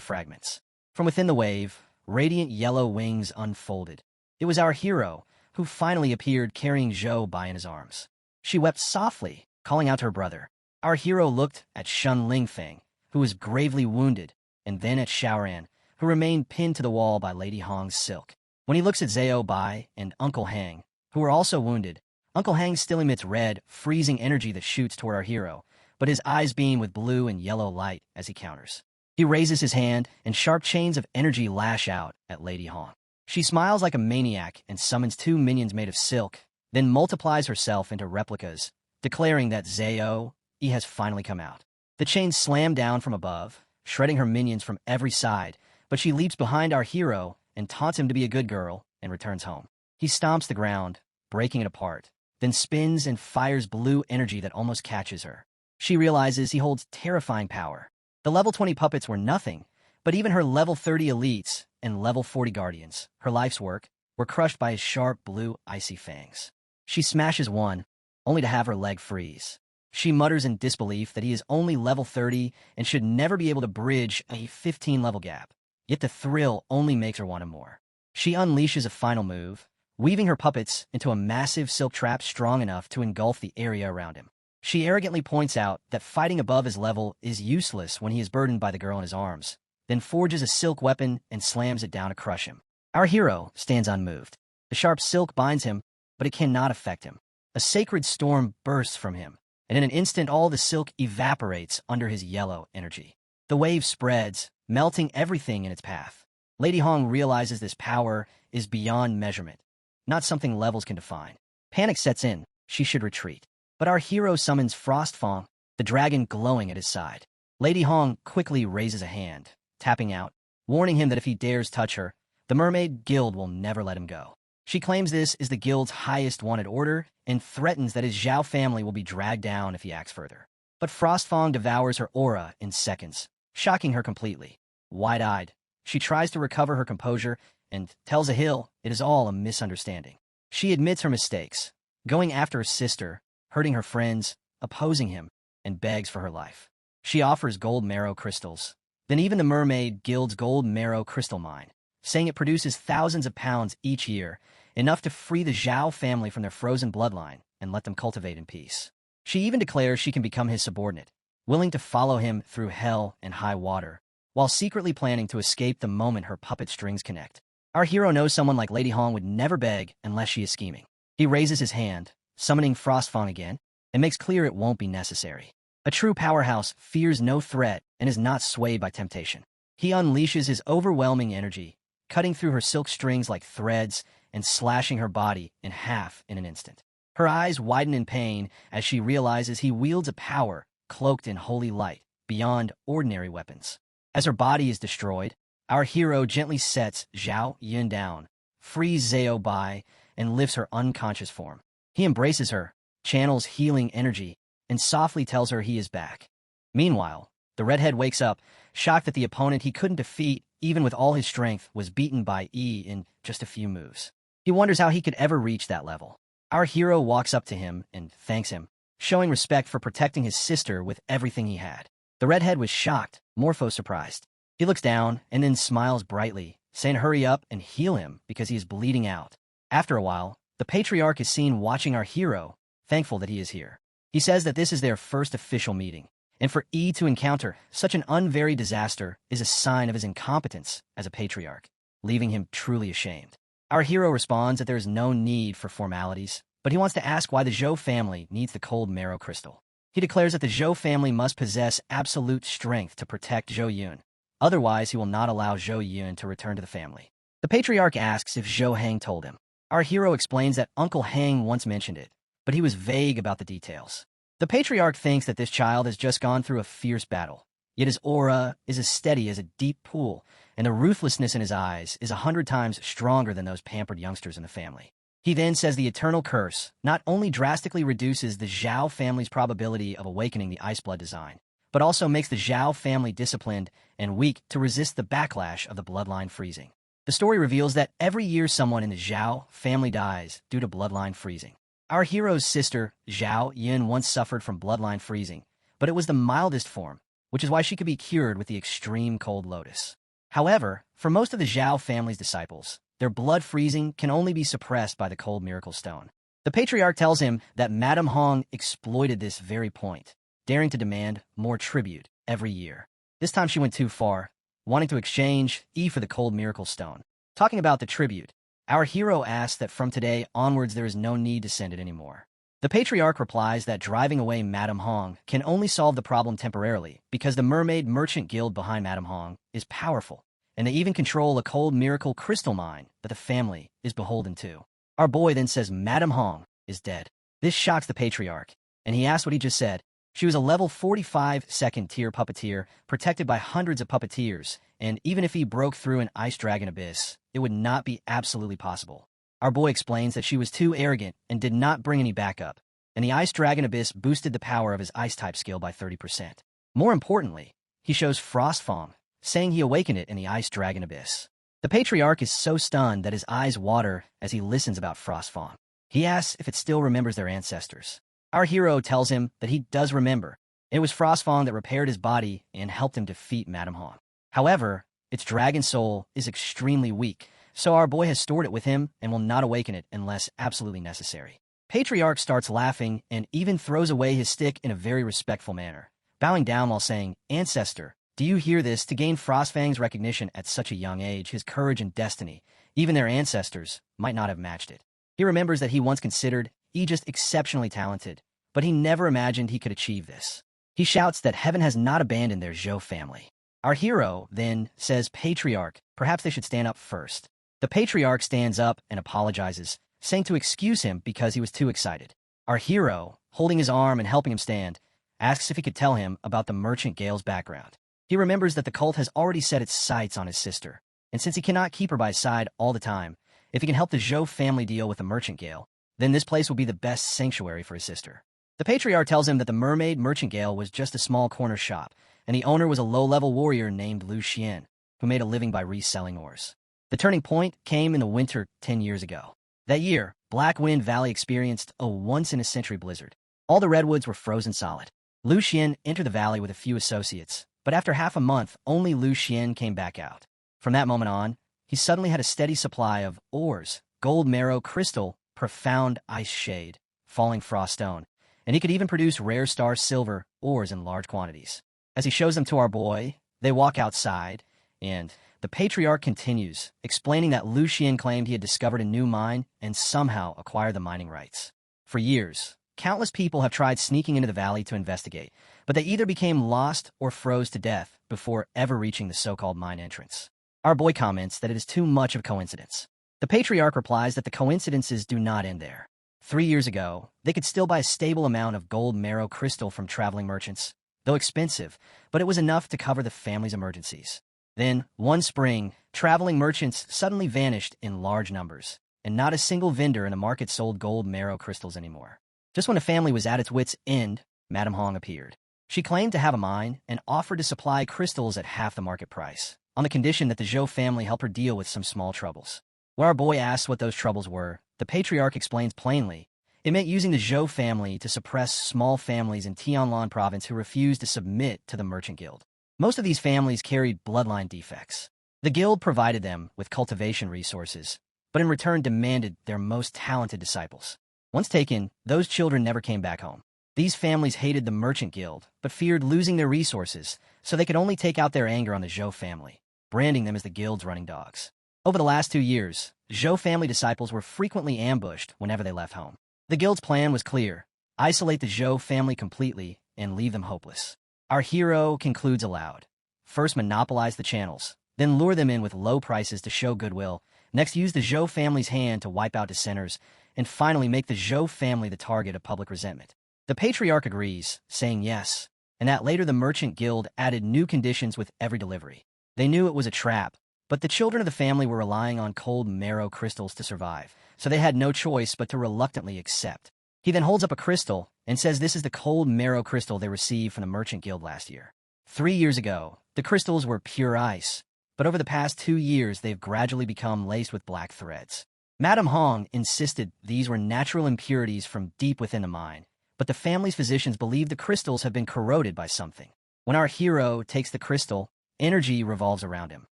fragments. From within the wave, radiant yellow wings unfolded. It was our hero, who finally appeared carrying Zhou Bai in his arms. She wept softly, calling out to her brother. Our hero looked at Shun Lingfeng, who was gravely wounded, and then at Xiaoran, who remained pinned to the wall by Lady Hong's silk. When he looks at Zhou Bai and Uncle Hang, who are also wounded, Uncle Hang still emits red, freezing energy that shoots toward our hero, but his eyes beam with blue and yellow light as he counters. He raises his hand, and sharp chains of energy lash out at Lady Hong. She smiles like a maniac and summons 2 minions made of silk, then multiplies herself into replicas, declaring that Zhou Yi has finally come out. The chains slam down from above, shredding her minions from every side, but she leaps behind our hero and taunts him to be a good girl and returns home. He stomps the ground, breaking it apart, then spins and fires blue energy that almost catches her. She realizes he holds terrifying power. The level 20 puppets were nothing, but even her level 30 elites and level 40 guardians, her life's work, were crushed by his sharp blue icy fangs. She smashes one, only to have her leg freeze. She mutters in disbelief that he is only level 30 and should never be able to bridge a 15-level gap. Yet the thrill only makes her want him more. She unleashes a final move, weaving her puppets into a massive silk trap strong enough to engulf the area around him. She arrogantly points out that fighting above his level is useless when he is burdened by the girl in his arms, then forges a silk weapon and slams it down to crush him. Our hero stands unmoved. The sharp silk binds him, but it cannot affect him. A sacred storm bursts from him, and in an instant all the silk evaporates under his yellow energy. The wave spreads, melting everything in its path. Lady Hong realizes this power is beyond measurement, not something levels can define. Panic sets in. She should retreat. But our hero summons Frostfang, the dragon glowing at his side. Lady Hong quickly raises a hand, tapping out, warning him that if he dares touch her, the Mermaid Guild will never let him go. She claims this is the guild's highest wanted order and threatens that his Zhao family will be dragged down if he acts further. But Frostfang devours her aura in seconds, shocking her completely. Wide-eyed, she tries to recover her composure and tells Ahil it is all a misunderstanding. She admits her mistakes, going after her sister, hurting her friends, opposing him, and begs for her life. She offers gold marrow crystals, then even the Mermaid Guild's gold marrow crystal mine, saying it produces thousands of pounds each year, enough to free the Zhao family from their frozen bloodline and let them cultivate in peace. She even declares she can become his subordinate, willing to follow him through hell and high water, while secretly planning to escape the moment her puppet strings connect. Our hero knows someone like Lady Hong would never beg unless she is scheming. He raises his hand, summoning Frostfang again, and makes clear it won't be necessary. A true powerhouse fears no threat and is not swayed by temptation. He unleashes his overwhelming energy, cutting through her silk strings like threads and slashing her body in half in an instant. Her eyes widen in pain as she realizes he wields a power cloaked in holy light beyond ordinary weapons. As her body is destroyed, our hero gently sets Zhao Yun down, frees Zhou Bai, and lifts her unconscious form. He embraces her, channels healing energy, and softly tells her he is back. Meanwhile, The redhead wakes up, shocked that the opponent he couldn't defeat, even with all his strength, was beaten by E in just a few moves. He wonders how he could ever reach that level. Our hero walks up to him and thanks him, showing respect for protecting his sister with everything he had. The redhead was shocked, Morpho surprised. He looks down and then smiles brightly, saying hurry up and heal him because he is bleeding out. After a while, the patriarch is seen watching our hero, thankful that he is here. He says that this is their first official meeting, and for E to encounter such an unvaried disaster is a sign of his incompetence as a patriarch, leaving him truly ashamed. Our hero responds that there is no need for formalities, but he wants to ask why the Zhou family needs the cold marrow crystal. He declares that the Zhou family must possess absolute strength to protect Zhou Yun. Otherwise, he will not allow Zhou Yun to return to the family. The patriarch asks if Zhou Hang told him. Our hero explains that Uncle Hang once mentioned it, but he was vague about the details. The patriarch thinks that this child has just gone through a fierce battle, yet his aura is as steady as a deep pool, and the ruthlessness in his eyes is 100 times stronger than those pampered youngsters in the family. He then says the eternal curse not only drastically reduces the Zhao family's probability of awakening the Ice Blood design, but also makes the Zhao family disciplined and weak to resist the backlash of the bloodline freezing. The story reveals that every year someone in the Zhao family dies due to bloodline freezing. Our hero's sister, Zhao Yun, once suffered from bloodline freezing, but it was the mildest form, which is why she could be cured with the extreme cold lotus. However, for most of the Zhao family's disciples, their blood freezing can only be suppressed by the cold miracle stone. The patriarch tells him that Madame Hong exploited this very point, daring to demand more tribute every year. This time she went too far, wanting to exchange E for the cold miracle stone. Talking about the tribute, our hero asks that from today onwards there is no need to send it anymore. The patriarch replies that driving away Madame Hong can only solve the problem temporarily because the mermaid merchant guild behind Madame Hong is powerful, and they even control a cold miracle crystal mine that the family is beholden to. Our boy then says Madame Hong is dead. This shocks the patriarch, and he asks what he just said. She was a level 45 second-tier puppeteer, protected by hundreds of puppeteers, and even if he broke through an ice dragon abyss, it would not be absolutely possible. Our boy explains that she was too arrogant and did not bring any backup, and the ice dragon abyss boosted the power of his ice-type skill by 30%. More importantly, he shows Frostfang, saying he awakened it in the ice dragon abyss. The patriarch is so stunned that his eyes water as he listens about Frostfang. He asks if it still remembers their ancestors. Our hero tells him that he does remember. It was Frostfang that repaired his body and helped him defeat Madame Hong. However, its dragon soul is extremely weak, so our boy has stored it with him and will not awaken it unless absolutely necessary. Patriarch starts laughing and even throws away his stick in a very respectful manner, bowing down while saying, "Ancestor, do you hear this? To gain Frostfang's recognition at such a young age, his courage and destiny, even their ancestors, might not have matched it." He remembers that he once considered E just exceptionally talented, but he never imagined he could achieve this. He shouts that heaven has not abandoned their Zhou family. Our hero then says, "Patriarch, perhaps they should stand up first." The patriarch stands up and apologizes, saying to excuse him because he was too excited. Our hero, holding his arm and helping him stand, asks if he could tell him about the merchant Gale's background. He remembers that the cult has already set its sights on his sister, and since he cannot keep her by his side all the time, if he can help the Zhou family deal with the merchant Gale, then this place will be the best sanctuary for his sister. The patriarch tells him that the mermaid merchant Gale was just a small corner shop, and the owner was a low-level warrior named Lu Xian, who made a living by reselling ores. The turning point came in the winter 10 years ago. That year, Black Wind Valley experienced a once-in-a-century blizzard. All the redwoods were frozen solid. Lu Xian entered the valley with a few associates, but after half a month, only Lu Xian came back out. From that moment on, he suddenly had a steady supply of ores, gold marrow crystal, profound ice shade, falling frost stone, and he could even produce rare star silver ores in large quantities. As he shows them to our boy, they walk outside, and the patriarch continues, explaining that Lu Xian claimed he had discovered a new mine and somehow acquired the mining rights. For years, countless people have tried sneaking into the valley to investigate, but they either became lost or froze to death before ever reaching the so-called mine entrance. Our boy comments that it is too much of a coincidence. The patriarch replies that the coincidences do not end there. 3 years ago, they could still buy a stable amount of gold marrow crystal from traveling merchants, though expensive, but it was enough to cover the family's emergencies. Then, one spring, traveling merchants suddenly vanished in large numbers, and not a single vendor in the market sold gold marrow crystals anymore. Just when the family was at its wits' end, Madame Hong appeared. She claimed to have a mine and offered to supply crystals at half the market price, on the condition that the Zhou family help her deal with some small troubles. When our boy asks what those troubles were, the patriarch explains plainly. It meant using the Zhou family to suppress small families in Tianlan province who refused to submit to the merchant guild. Most of these families carried bloodline defects. The guild provided them with cultivation resources, but in return demanded their most talented disciples. Once taken, those children never came back home. These families hated the merchant guild, but feared losing their resources, so they could only take out their anger on the Zhou family, branding them as the guild's running dogs. Over the last 2 years, Zhou family disciples were frequently ambushed whenever they left home. The guild's plan was clear: isolate the Zhou family completely and leave them hopeless. Our hero concludes aloud. First monopolize the channels, then lure them in with low prices to show goodwill, next use the Zhou family's hand to wipe out dissenters, and finally make the Zhou family the target of public resentment. The patriarch agrees, saying yes, and that later the merchant guild added new conditions with every delivery. They knew it was a trap, but the children of the family were relying on cold marrow crystals to survive, so they had no choice but to reluctantly accept. He then holds up a crystal and says this is the cold marrow crystal they received from the merchant guild last year. 3 years ago, the crystals were pure ice, but over the past 2 years they've gradually become laced with black threads. Madame Hong insisted these were natural impurities from deep within the mine, but the family's physicians believe the crystals have been corroded by something. When our hero takes the crystal, energy revolves around him.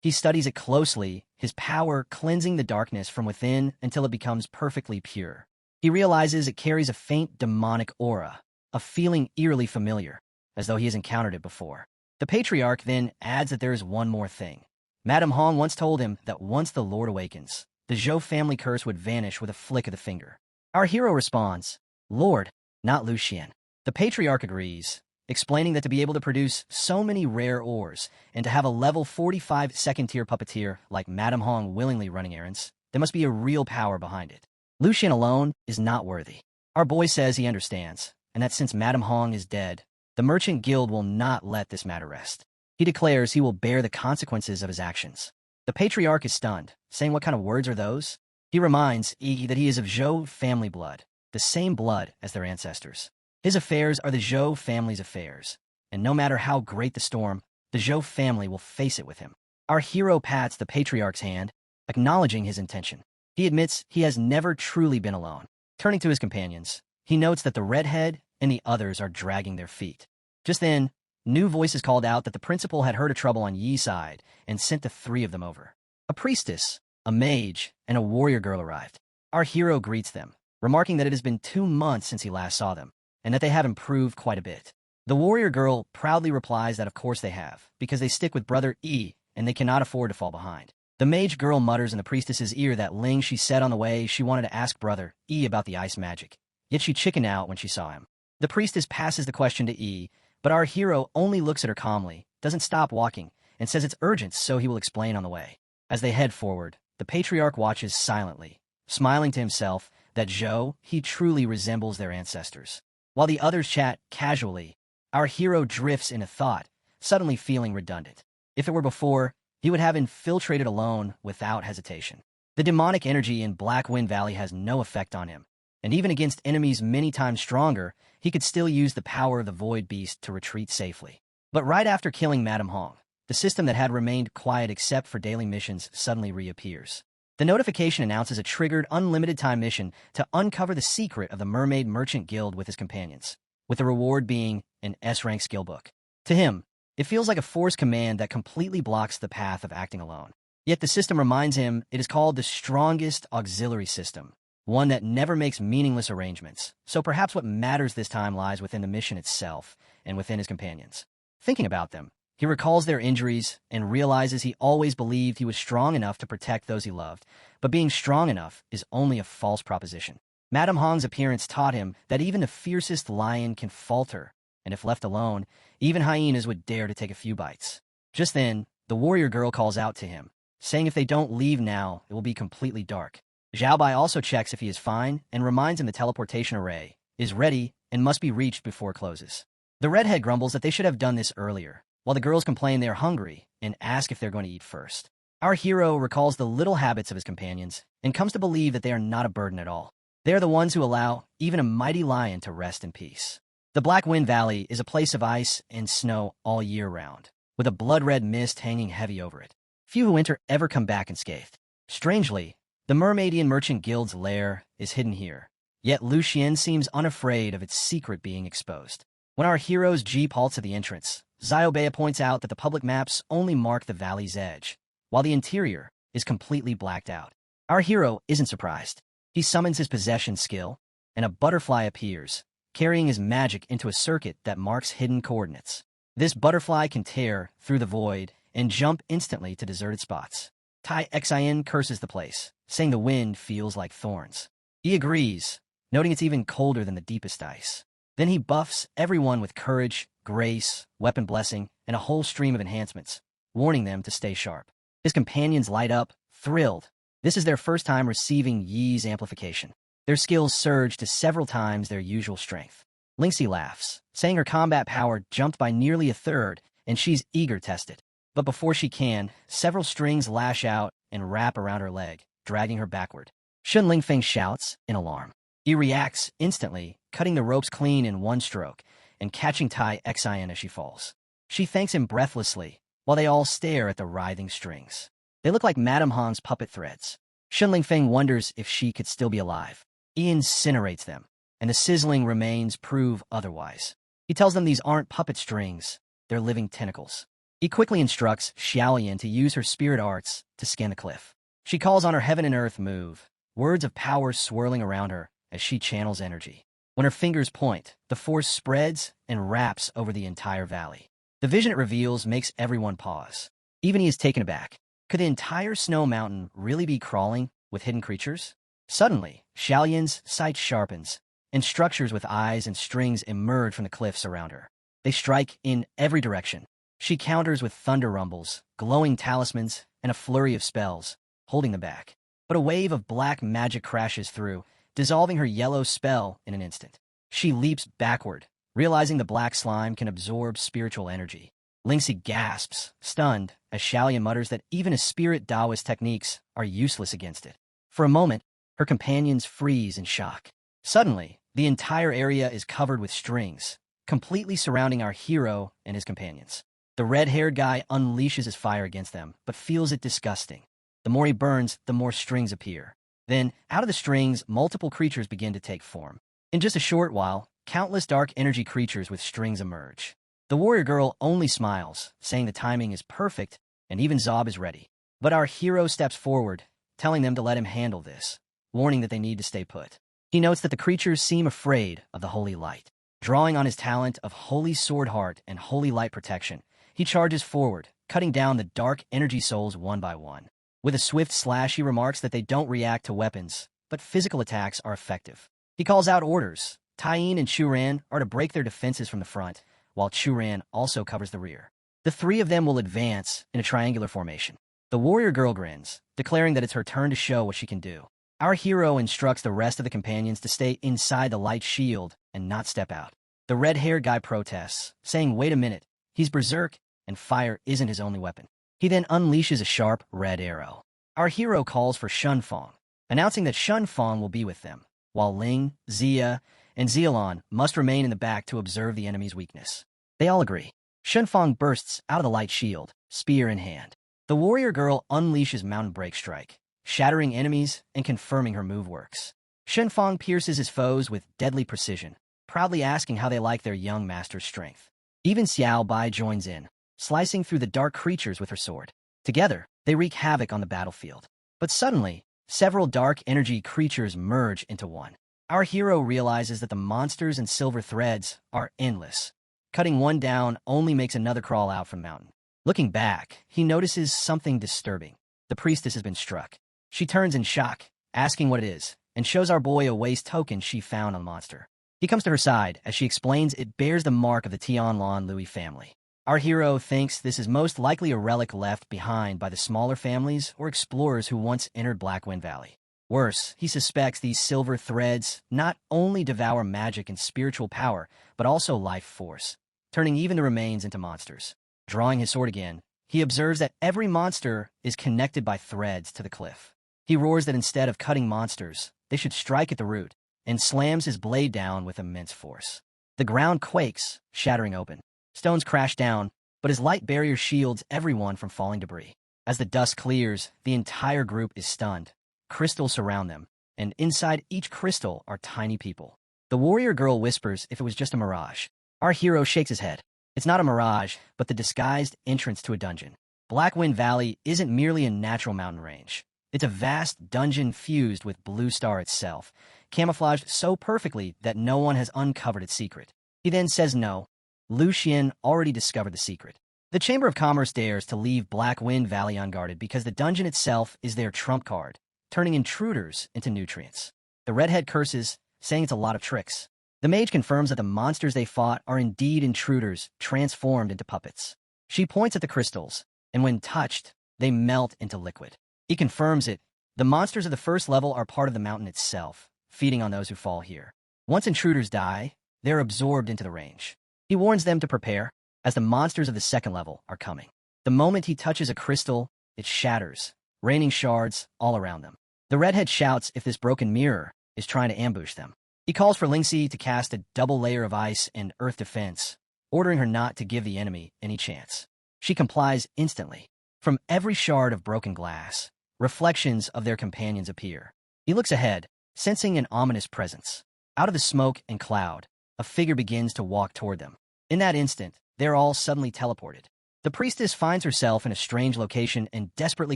He studies it closely, his power cleansing the darkness from within until it becomes perfectly pure. He realizes it carries a faint demonic aura, a feeling eerily familiar, as though he has encountered it before. The patriarch then adds that there is one more thing. Madame Hong once told him that once the Lord awakens, the Zhou family curse would vanish with a flick of the finger. Our hero responds, Lord, not Lucian. The patriarch agrees, explaining that to be able to produce so many rare ores and to have a level 45 second-tier puppeteer like Madame Hong willingly running errands, there must be a real power behind it. Lucian alone is not worthy. Our boy says he understands, and that since Madame Hong is dead, the merchant guild will not let this matter rest. He declares he will bear the consequences of his actions. The patriarch is stunned, saying what kind of words are those? He reminds that he is of Zhou family blood, the same blood as their ancestors. His affairs are the Zhou family's affairs, and no matter how great the storm, the Zhou family will face it with him. Our hero pats the patriarch's hand, acknowledging his intention. He admits he has never truly been alone. Turning to his companions, he notes that the redhead and the others are dragging their feet. Just then, new voices called out that the principal had heard of trouble on Yi's side and sent the 3 of them over. A priestess, a mage, and a warrior girl arrived. Our hero greets them, remarking that it has been 2 months since he last saw them, and that they have improved quite a bit. The warrior girl proudly replies that of course they have, because they stick with brother Yi, and they cannot afford to fall behind. The mage girl mutters in the priestess's ear that Ling she said on the way she wanted to ask brother Yi about the ice magic, yet she chickened out when she saw him. The priestess passes the question to Yi, but our hero only looks at her calmly, doesn't stop walking, and says it's urgent so he will explain on the way. As they head forward, the patriarch watches silently, smiling to himself that Zhou, he truly resembles their ancestors. While the others chat casually, our hero drifts into thought, suddenly feeling redundant. If it were before, he would have infiltrated alone without hesitation. The demonic energy in Black Wind Valley has no effect on him, and even against enemies many times stronger, he could still use the power of the Void Beast to retreat safely. But right after killing Madame Hong, the system that had remained quiet except for daily missions suddenly reappears. The notification announces a triggered unlimited time mission to uncover the secret of the Mermaid Merchant Guild with his companions, with the reward being an S-rank skill book. To him, it feels like a forced command that completely blocks the path of acting alone. Yet the system reminds him it is called the strongest auxiliary system, one that never makes meaningless arrangements, so perhaps what matters this time lies within the mission itself and within his companions. Thinking about them, he recalls their injuries and realizes he always believed he was strong enough to protect those he loved, but being strong enough is only a false proposition. Madame Hong's appearance taught him that even the fiercest lion can falter, and if left alone, even hyenas would dare to take a few bites. Just then, the warrior girl calls out to him, saying if they don't leave now, it will be completely dark. Xiaobai also checks if he is fine and reminds him the teleportation array is ready and must be reached before it closes. The redhead grumbles that they should have done this earlier, while the girls complain they are hungry and ask if they're going to eat first. Our hero recalls the little habits of his companions and comes to believe that they are not a burden at all. They are the ones who allow even a mighty lion to rest in peace. The Black Wind Valley is a place of ice and snow all year round, with a blood-red mist hanging heavy over it. Few who enter ever come back unscathed. Strangely, the Mermaidian Merchant Guild's lair is hidden here, yet Lucien seems unafraid of its secret being exposed. When our hero's jeep halts at the entrance, Zyobea points out that the public maps only mark the valley's edge, while the interior is completely blacked out. Our hero isn't surprised. He summons his possession skill, and a butterfly appears, carrying his magic into a circuit that marks hidden coordinates. This butterfly can tear through the void and jump instantly to deserted spots. Tai Xian curses the place, saying the wind feels like thorns. He agrees, noting it's even colder than the deepest ice. Then he buffs everyone with courage, grace, weapon blessing, and a whole stream of enhancements, warning them to stay sharp. His companions light up, thrilled. This is their first time receiving Yi's amplification. Their skills surge to several times their usual strength. Lingxi laughs, saying her combat power jumped by nearly a third, and she's eager to test it. But before she can, several strings lash out and wrap around her leg, dragging her backward. Shun Lingfeng shouts in alarm. He reacts instantly, cutting the ropes clean in one stroke, and catching Tai Xian as she falls. She thanks him breathlessly, while they all stare at the writhing strings. They look like Madame Hong's puppet threads. Shun Lingfeng wonders if she could still be alive. He incinerates them, and the sizzling remains prove otherwise. He tells them these aren't puppet strings, they're living tentacles. He quickly instructs Xiaoyan to use her spirit arts to scan the cliff. She calls on her heaven and earth move, words of power swirling around her as she channels energy. When her fingers point, the force spreads and wraps over the entire valley. The vision it reveals makes everyone pause. Even he is taken aback. Could the entire snow mountain really be crawling with hidden creatures? Suddenly, Xiaoyan's sight sharpens, and structures with eyes and strings emerge from the cliffs around her. They strike in every direction. She counters with thunder rumbles, glowing talismans, and a flurry of spells, holding them back. But a wave of black magic crashes through, dissolving her yellow spell in an instant. She leaps backward, realizing the black slime can absorb spiritual energy. Lingxi gasps, stunned, as Xiaoyan mutters that even his spirit Taoist techniques are useless against it. For a moment, her companions freeze in shock. Suddenly, the entire area is covered with strings, completely surrounding our hero and his companions. The red-haired guy unleashes his fire against them, but feels it disgusting. The more he burns, the more strings appear. Then, out of the strings, multiple creatures begin to take form. In just a short while, countless dark energy creatures with strings emerge. The warrior girl only smiles, saying the timing is perfect, and even Zob is ready. But our hero steps forward, telling them to let him handle this, warning that they need to stay put. He notes that the creatures seem afraid of the holy light. Drawing on his talent of Holy Sword Heart and Holy Light Protection, he charges forward, cutting down the dark energy souls one by one. With a swift slash, he remarks that they don't react to weapons, but physical attacks are effective. He calls out orders. Taiyin and Churan are to break their defenses from the front, while Churan also covers the rear. The three of them will advance in a triangular formation. The warrior girl grins, declaring that it's her turn to show what she can do. Our hero instructs the rest of the companions to stay inside the light shield and not step out. The red-haired guy protests, saying, "Wait a minute, he's berserk, and fire isn't his only weapon." He then unleashes a sharp red arrow. Our hero calls for Shunfang, announcing that Shunfang will be with them, while Ling, Zia, and Zielon must remain in the back to observe the enemy's weakness. They all agree. Shunfang bursts out of the light shield, spear in hand. The warrior girl unleashes Mountain Break Strike, shattering enemies and confirming her move works. Shunfang pierces his foes with deadly precision, proudly asking how they like their young master's strength. Even Xiao Bai joins in, slicing through the dark creatures with her sword. Together, they wreak havoc on the battlefield. But suddenly, several dark energy creatures merge into one. Our hero realizes that the monsters and silver threads are endless. Cutting one down only makes another crawl out from the mountain. Looking back, he notices something disturbing. The priestess has been struck. She turns in shock, asking what it is, and shows our boy a waste token she found on the monster. He comes to her side as she explains it bears the mark of the Tianlan Louis family. Our hero thinks this is most likely a relic left behind by the smaller families or explorers who once entered Blackwind Valley. Worse, he suspects these silver threads not only devour magic and spiritual power, but also life force, turning even the remains into monsters. Drawing his sword again, he observes that every monster is connected by threads to the cliff. He roars that instead of cutting monsters, they should strike at the root, and slams his blade down with immense force. The ground quakes, shattering open. Stones crash down, but his light barrier shields everyone from falling debris. As the dust clears, the entire group is stunned. Crystals surround them, and inside each crystal are tiny people. The warrior girl whispers if it was just a mirage. Our hero shakes his head. It's not a mirage, but the disguised entrance to a dungeon. Blackwind Valley isn't merely a natural mountain range. It's a vast dungeon fused with Blue Star itself, camouflaged so perfectly that no one has uncovered its secret. He then says no. Lu Xian already discovered the secret. The Chamber of Commerce dares to leave Blackwind Valley unguarded because the dungeon itself is their trump card, turning intruders into nutrients. The redhead curses, saying it's a lot of tricks. The mage confirms that the monsters they fought are indeed intruders transformed into puppets. She points at the crystals, and when touched, they melt into liquid. He confirms it. The monsters of the first level are part of the mountain itself, feeding on those who fall here. Once intruders die, they're absorbed into the range. He warns them to prepare, as the monsters of the second level are coming. The moment he touches a crystal, it shatters, raining shards all around them. The redhead shouts if this broken mirror is trying to ambush them. He calls for Lingxi to cast a double layer of ice and earth defense, ordering her not to give the enemy any chance. She complies instantly. From every shard of broken glass, reflections of their companions appear. He looks ahead, sensing an ominous presence. Out of the smoke and cloud, a figure begins to walk toward them. In that instant, they're all suddenly teleported. The priestess finds herself in a strange location and desperately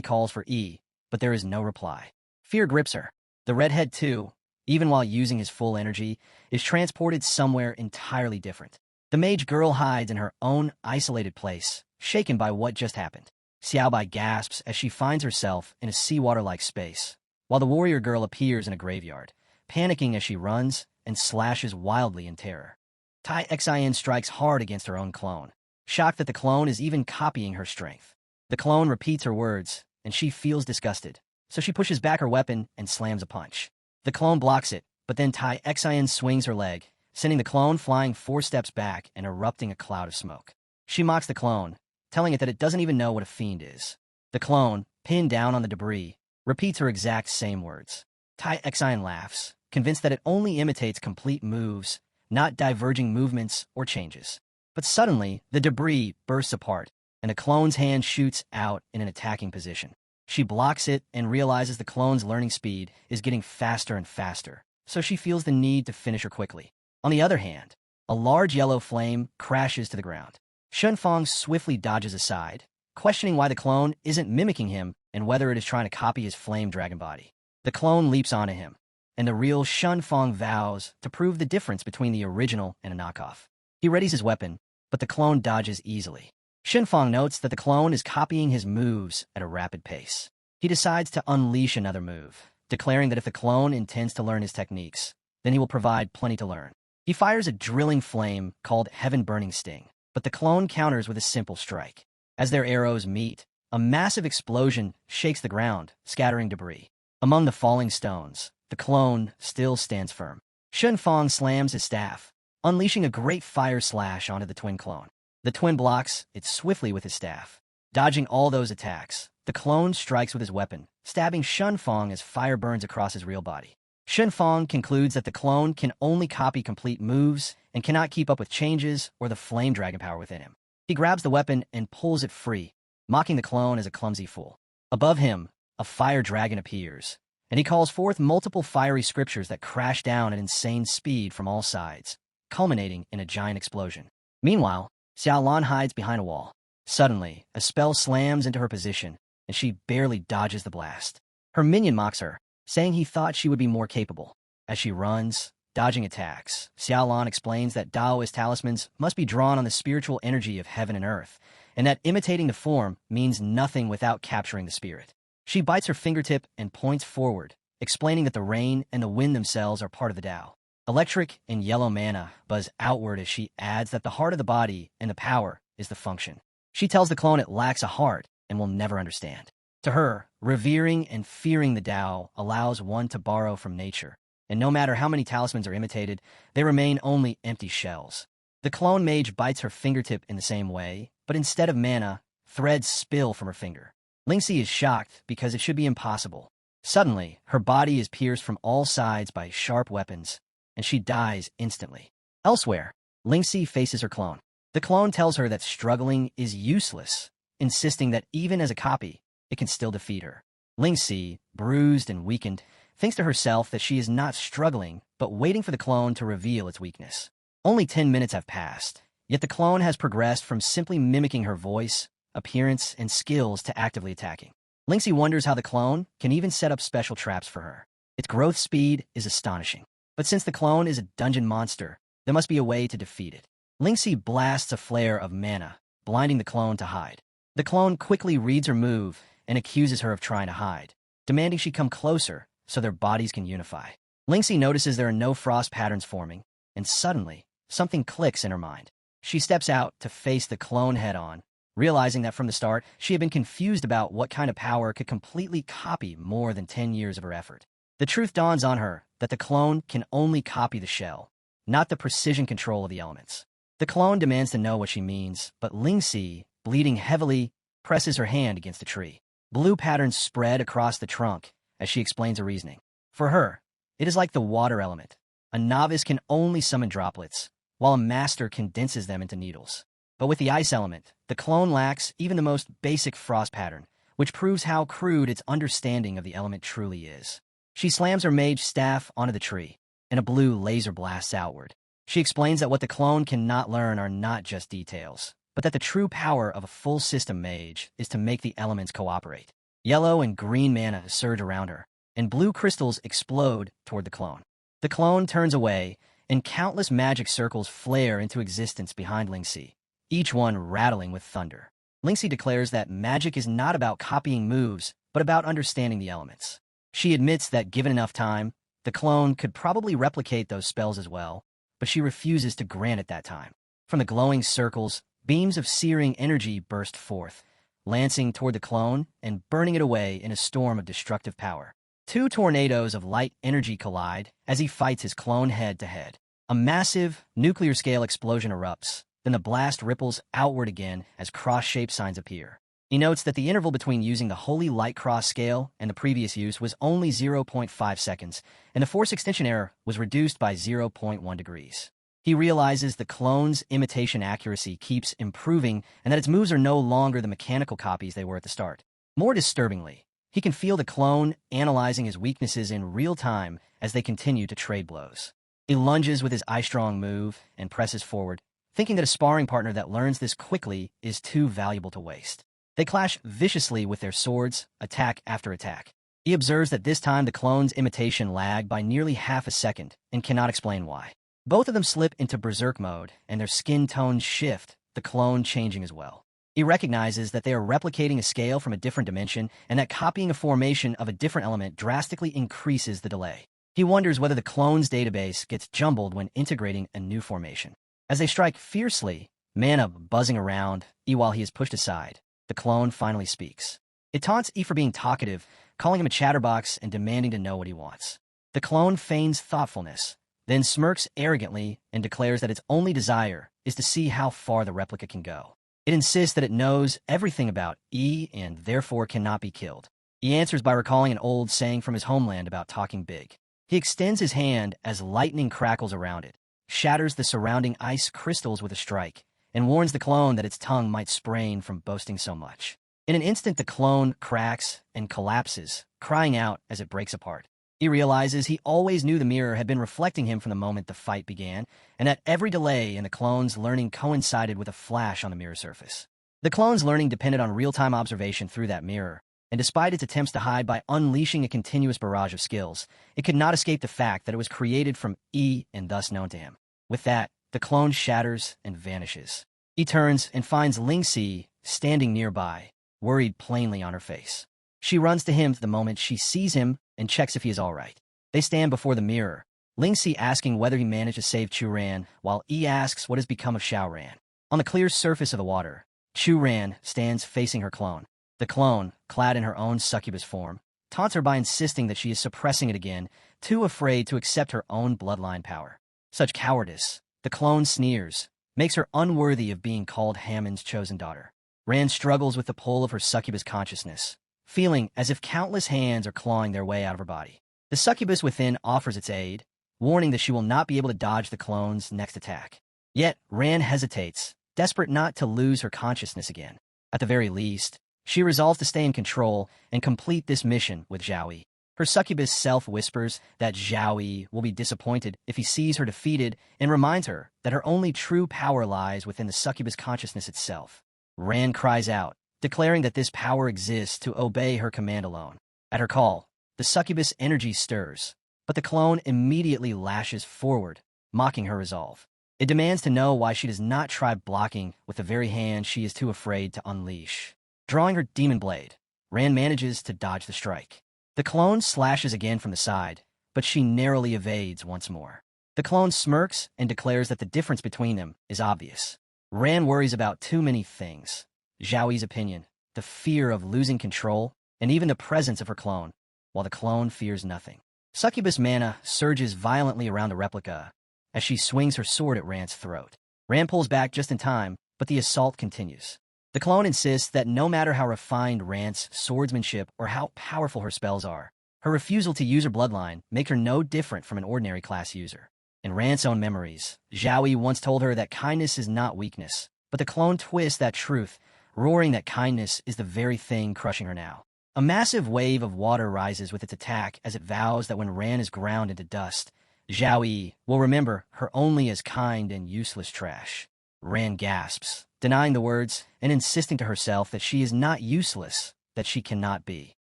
calls for E, but there is no reply. Fear grips her. The redhead, too, even while using his full energy, is transported somewhere entirely different. The mage girl hides in her own isolated place, shaken by what just happened. Xiaobai gasps as she finds herself in a seawater-like space, while the warrior girl appears in a graveyard, panicking as she runs and slashes wildly in terror. Tai Xian strikes hard against her own clone, shocked that the clone is even copying her strength. The clone repeats her words, and she feels disgusted, so she pushes back her weapon and slams a punch. The clone blocks it, but then Tai Xian swings her leg, sending the clone flying 4 steps back and erupting a cloud of smoke. She mocks the clone, telling it that it doesn't even know what a fiend is. The clone, pinned down on the debris, repeats her exact same words. Tai Xian laughs, convinced that it only imitates complete moves, not diverging movements or changes. But suddenly, the debris bursts apart, and the clone's hand shoots out in an attacking position. She blocks it and realizes the clone's learning speed is getting faster and faster, so she feels the need to finish her quickly. On the other hand, a large yellow flame crashes to the ground. Shunfang swiftly dodges aside, questioning why the clone isn't mimicking him and whether it is trying to copy his flame dragon body. The clone leaps onto him, and the real Shunfang vows to prove the difference between the original and a knockoff. He readies his weapon, but the clone dodges easily. Shunfang notes that the clone is copying his moves at a rapid pace. He decides to unleash another move, declaring that if the clone intends to learn his techniques, then he will provide plenty to learn. He fires a drilling flame called Heaven Burning Sting, but the clone counters with a simple strike. As their arrows meet, a massive explosion shakes the ground, scattering debris. Among the falling stones, the clone still stands firm. Shunfang slams his staff, unleashing a great fire slash onto the twin clone. The twin blocks it swiftly with his staff. Dodging all those attacks, the clone strikes with his weapon, stabbing Shunfang as fire burns across his real body. Shunfang concludes that the clone can only copy complete moves and cannot keep up with changes or the flame dragon power within him. He grabs the weapon and pulls it free, mocking the clone as a clumsy fool. Above him, a fire dragon appears, and he calls forth multiple fiery scriptures that crash down at insane speed from all sides, culminating in a giant explosion. Meanwhile, Xiaolan hides behind a wall. Suddenly, a spell slams into her position, and she barely dodges the blast. Her minion mocks her, saying he thought she would be more capable. As she runs, dodging attacks, Xiaolan explains that Daoist talismans must be drawn on the spiritual energy of heaven and earth, and that imitating the form means nothing without capturing the spirit. She bites her fingertip and points forward, explaining that the rain and the wind themselves are part of the Tao. Electric and yellow mana buzz outward as she adds that the heart of the body and the power is the function. She tells the clone it lacks a heart and will never understand. To her, revering and fearing the Tao allows one to borrow from nature, and no matter how many talismans are imitated, they remain only empty shells. The clone mage bites her fingertip in the same way, but instead of mana, threads spill from her finger. Lingxi is shocked because it should be impossible. Suddenly, her body is pierced from all sides by sharp weapons, and she dies instantly. Elsewhere, Lingxi faces her clone. The clone tells her that struggling is useless, insisting that even as a copy, it can still defeat her. Lingxi, bruised and weakened, thinks to herself that she is not struggling, but waiting for the clone to reveal its weakness. Only 10 minutes have passed, yet the clone has progressed from simply mimicking her voice, appearance, and skills to actively attacking. Lingxi wonders how the clone can even set up special traps for her. Its growth speed is astonishing. But since the clone is a dungeon monster, there must be a way to defeat it. Lingxi blasts a flare of mana, blinding the clone to hide. The clone quickly reads her move and accuses her of trying to hide, demanding she come closer so their bodies can unify. Lingxi notices there are no frost patterns forming, and suddenly, something clicks in her mind. She steps out to face the clone head-on, realizing that from the start, she had been confused about what kind of power could completely copy more than 10 years of her effort. The truth dawns on her that the clone can only copy the shell, not the precision control of the elements. The clone demands to know what she means, but Lingxi, bleeding heavily, presses her hand against a tree. Blue patterns spread across the trunk as she explains her reasoning. For her, it is like the water element. A novice can only summon droplets, while a master condenses them into needles. But with the ice element, the clone lacks even the most basic frost pattern, which proves how crude its understanding of the element truly is. She slams her mage staff onto the tree, and a blue laser blasts outward. She explains that what the clone cannot learn are not just details, but that the true power of a full system mage is to make the elements cooperate. Yellow and green mana surge around her, and blue crystals explode toward the clone. The clone turns away, and countless magic circles flare into existence behind Lingxi, each one rattling with thunder. Lingxi declares that magic is not about copying moves, but about understanding the elements. She admits that given enough time, the clone could probably replicate those spells as well, but she refuses to grant it that time. From the glowing circles, beams of searing energy burst forth, lancing toward the clone and burning it away in a storm of destructive power. Two tornadoes of light energy collide as he fights his clone head-to-head. A massive, nuclear-scale explosion erupts, then the blast ripples outward again as cross-shaped signs appear. He notes that the interval between using the Holy Light Cross scale and the previous use was only 0.5 seconds, and the force extension error was reduced by 0.1 degrees. He realizes the clone's imitation accuracy keeps improving and that its moves are no longer the mechanical copies they were at the start. More disturbingly, he can feel the clone analyzing his weaknesses in real time as they continue to trade blows. He lunges with his eye-strong move and presses forward, thinking that a sparring partner that learns this quickly is too valuable to waste. They clash viciously with their swords, attack after attack. He observes that this time the clone's imitation lagged by nearly half a second and cannot explain why. Both of them slip into berserk mode, and their skin tones shift, the clone changing as well. He recognizes that they are replicating a scale from a different dimension and that copying a formation of a different element drastically increases the delay. He wonders whether the clone's database gets jumbled when integrating a new formation. As they strike fiercely, mana buzzing around, while he is pushed aside, the clone finally speaks. It taunts E for being talkative, calling him a chatterbox and demanding to know what he wants. The clone feigns thoughtfulness, then smirks arrogantly and declares that its only desire is to see how far the replica can go. It insists that it knows everything about E and therefore cannot be killed. He answers by recalling an old saying from his homeland about talking big. He extends his hand as lightning crackles around it, shatters the surrounding ice crystals with a strike, and warns the clone that its tongue might sprain from boasting so much. In an instant, the clone cracks and collapses, crying out as it breaks apart. He realizes he always knew the mirror had been reflecting him from the moment the fight began, and that every delay in the clone's learning coincided with a flash on the mirror surface. The clone's learning depended on real-time observation through that mirror, and despite its attempts to hide by unleashing a continuous barrage of skills, it could not escape the fact that it was created from E and thus known to him. With that, the clone shatters and vanishes. He turns and finds Lingxi standing nearby, worried plainly on her face. She runs to him the moment she sees him and checks if he is all right. They stand before the mirror, Lingxi asking whether he managed to save Chu-Ran, while E asks what has become of Xiao-Ran. On the clear surface of the water, Chu-Ran stands facing her clone. The clone, clad in her own succubus form, taunts her by insisting that she is suppressing it again, too afraid to accept her own bloodline power. Such cowardice, the clone sneers, makes her unworthy of being called Hammond's chosen daughter. Ran struggles with the pull of her succubus consciousness, feeling as if countless hands are clawing their way out of her body. The succubus within offers its aid, warning that she will not be able to dodge the clone's next attack. Yet, Ran hesitates, desperate not to lose her consciousness again. At the very least, she resolves to stay in control and complete this mission with Zhao. Her succubus self whispers that Zhao will be disappointed if he sees her defeated and reminds her that her only true power lies within the succubus consciousness itself. Ran cries out, declaring that this power exists to obey her command alone. At her call, the succubus energy stirs, but the clone immediately lashes forward, mocking her resolve. It demands to know why she does not try blocking with the very hand she is too afraid to unleash. Drawing her demon blade, Ran manages to dodge the strike. The clone slashes again from the side, but she narrowly evades once more. The clone smirks and declares that the difference between them is obvious. Ran worries about too many things: Zhao's opinion, the fear of losing control, and even the presence of her clone, while the clone fears nothing. Succubus mana surges violently around the replica as she swings her sword at Ran's throat. Ran pulls back just in time, but the assault continues. The clone insists that no matter how refined Ran's swordsmanship or how powerful her spells are, her refusal to use her bloodline makes her no different from an ordinary class user. In Ran's own memories, Zhao once told her that kindness is not weakness, but the clone twists that truth, roaring that kindness is the very thing crushing her now. A massive wave of water rises with its attack as it vows that when Ran is ground into dust, Zhao will remember her only as kind and useless trash. Ran gasps, denying the words and insisting to herself that she is not useless, that she cannot be.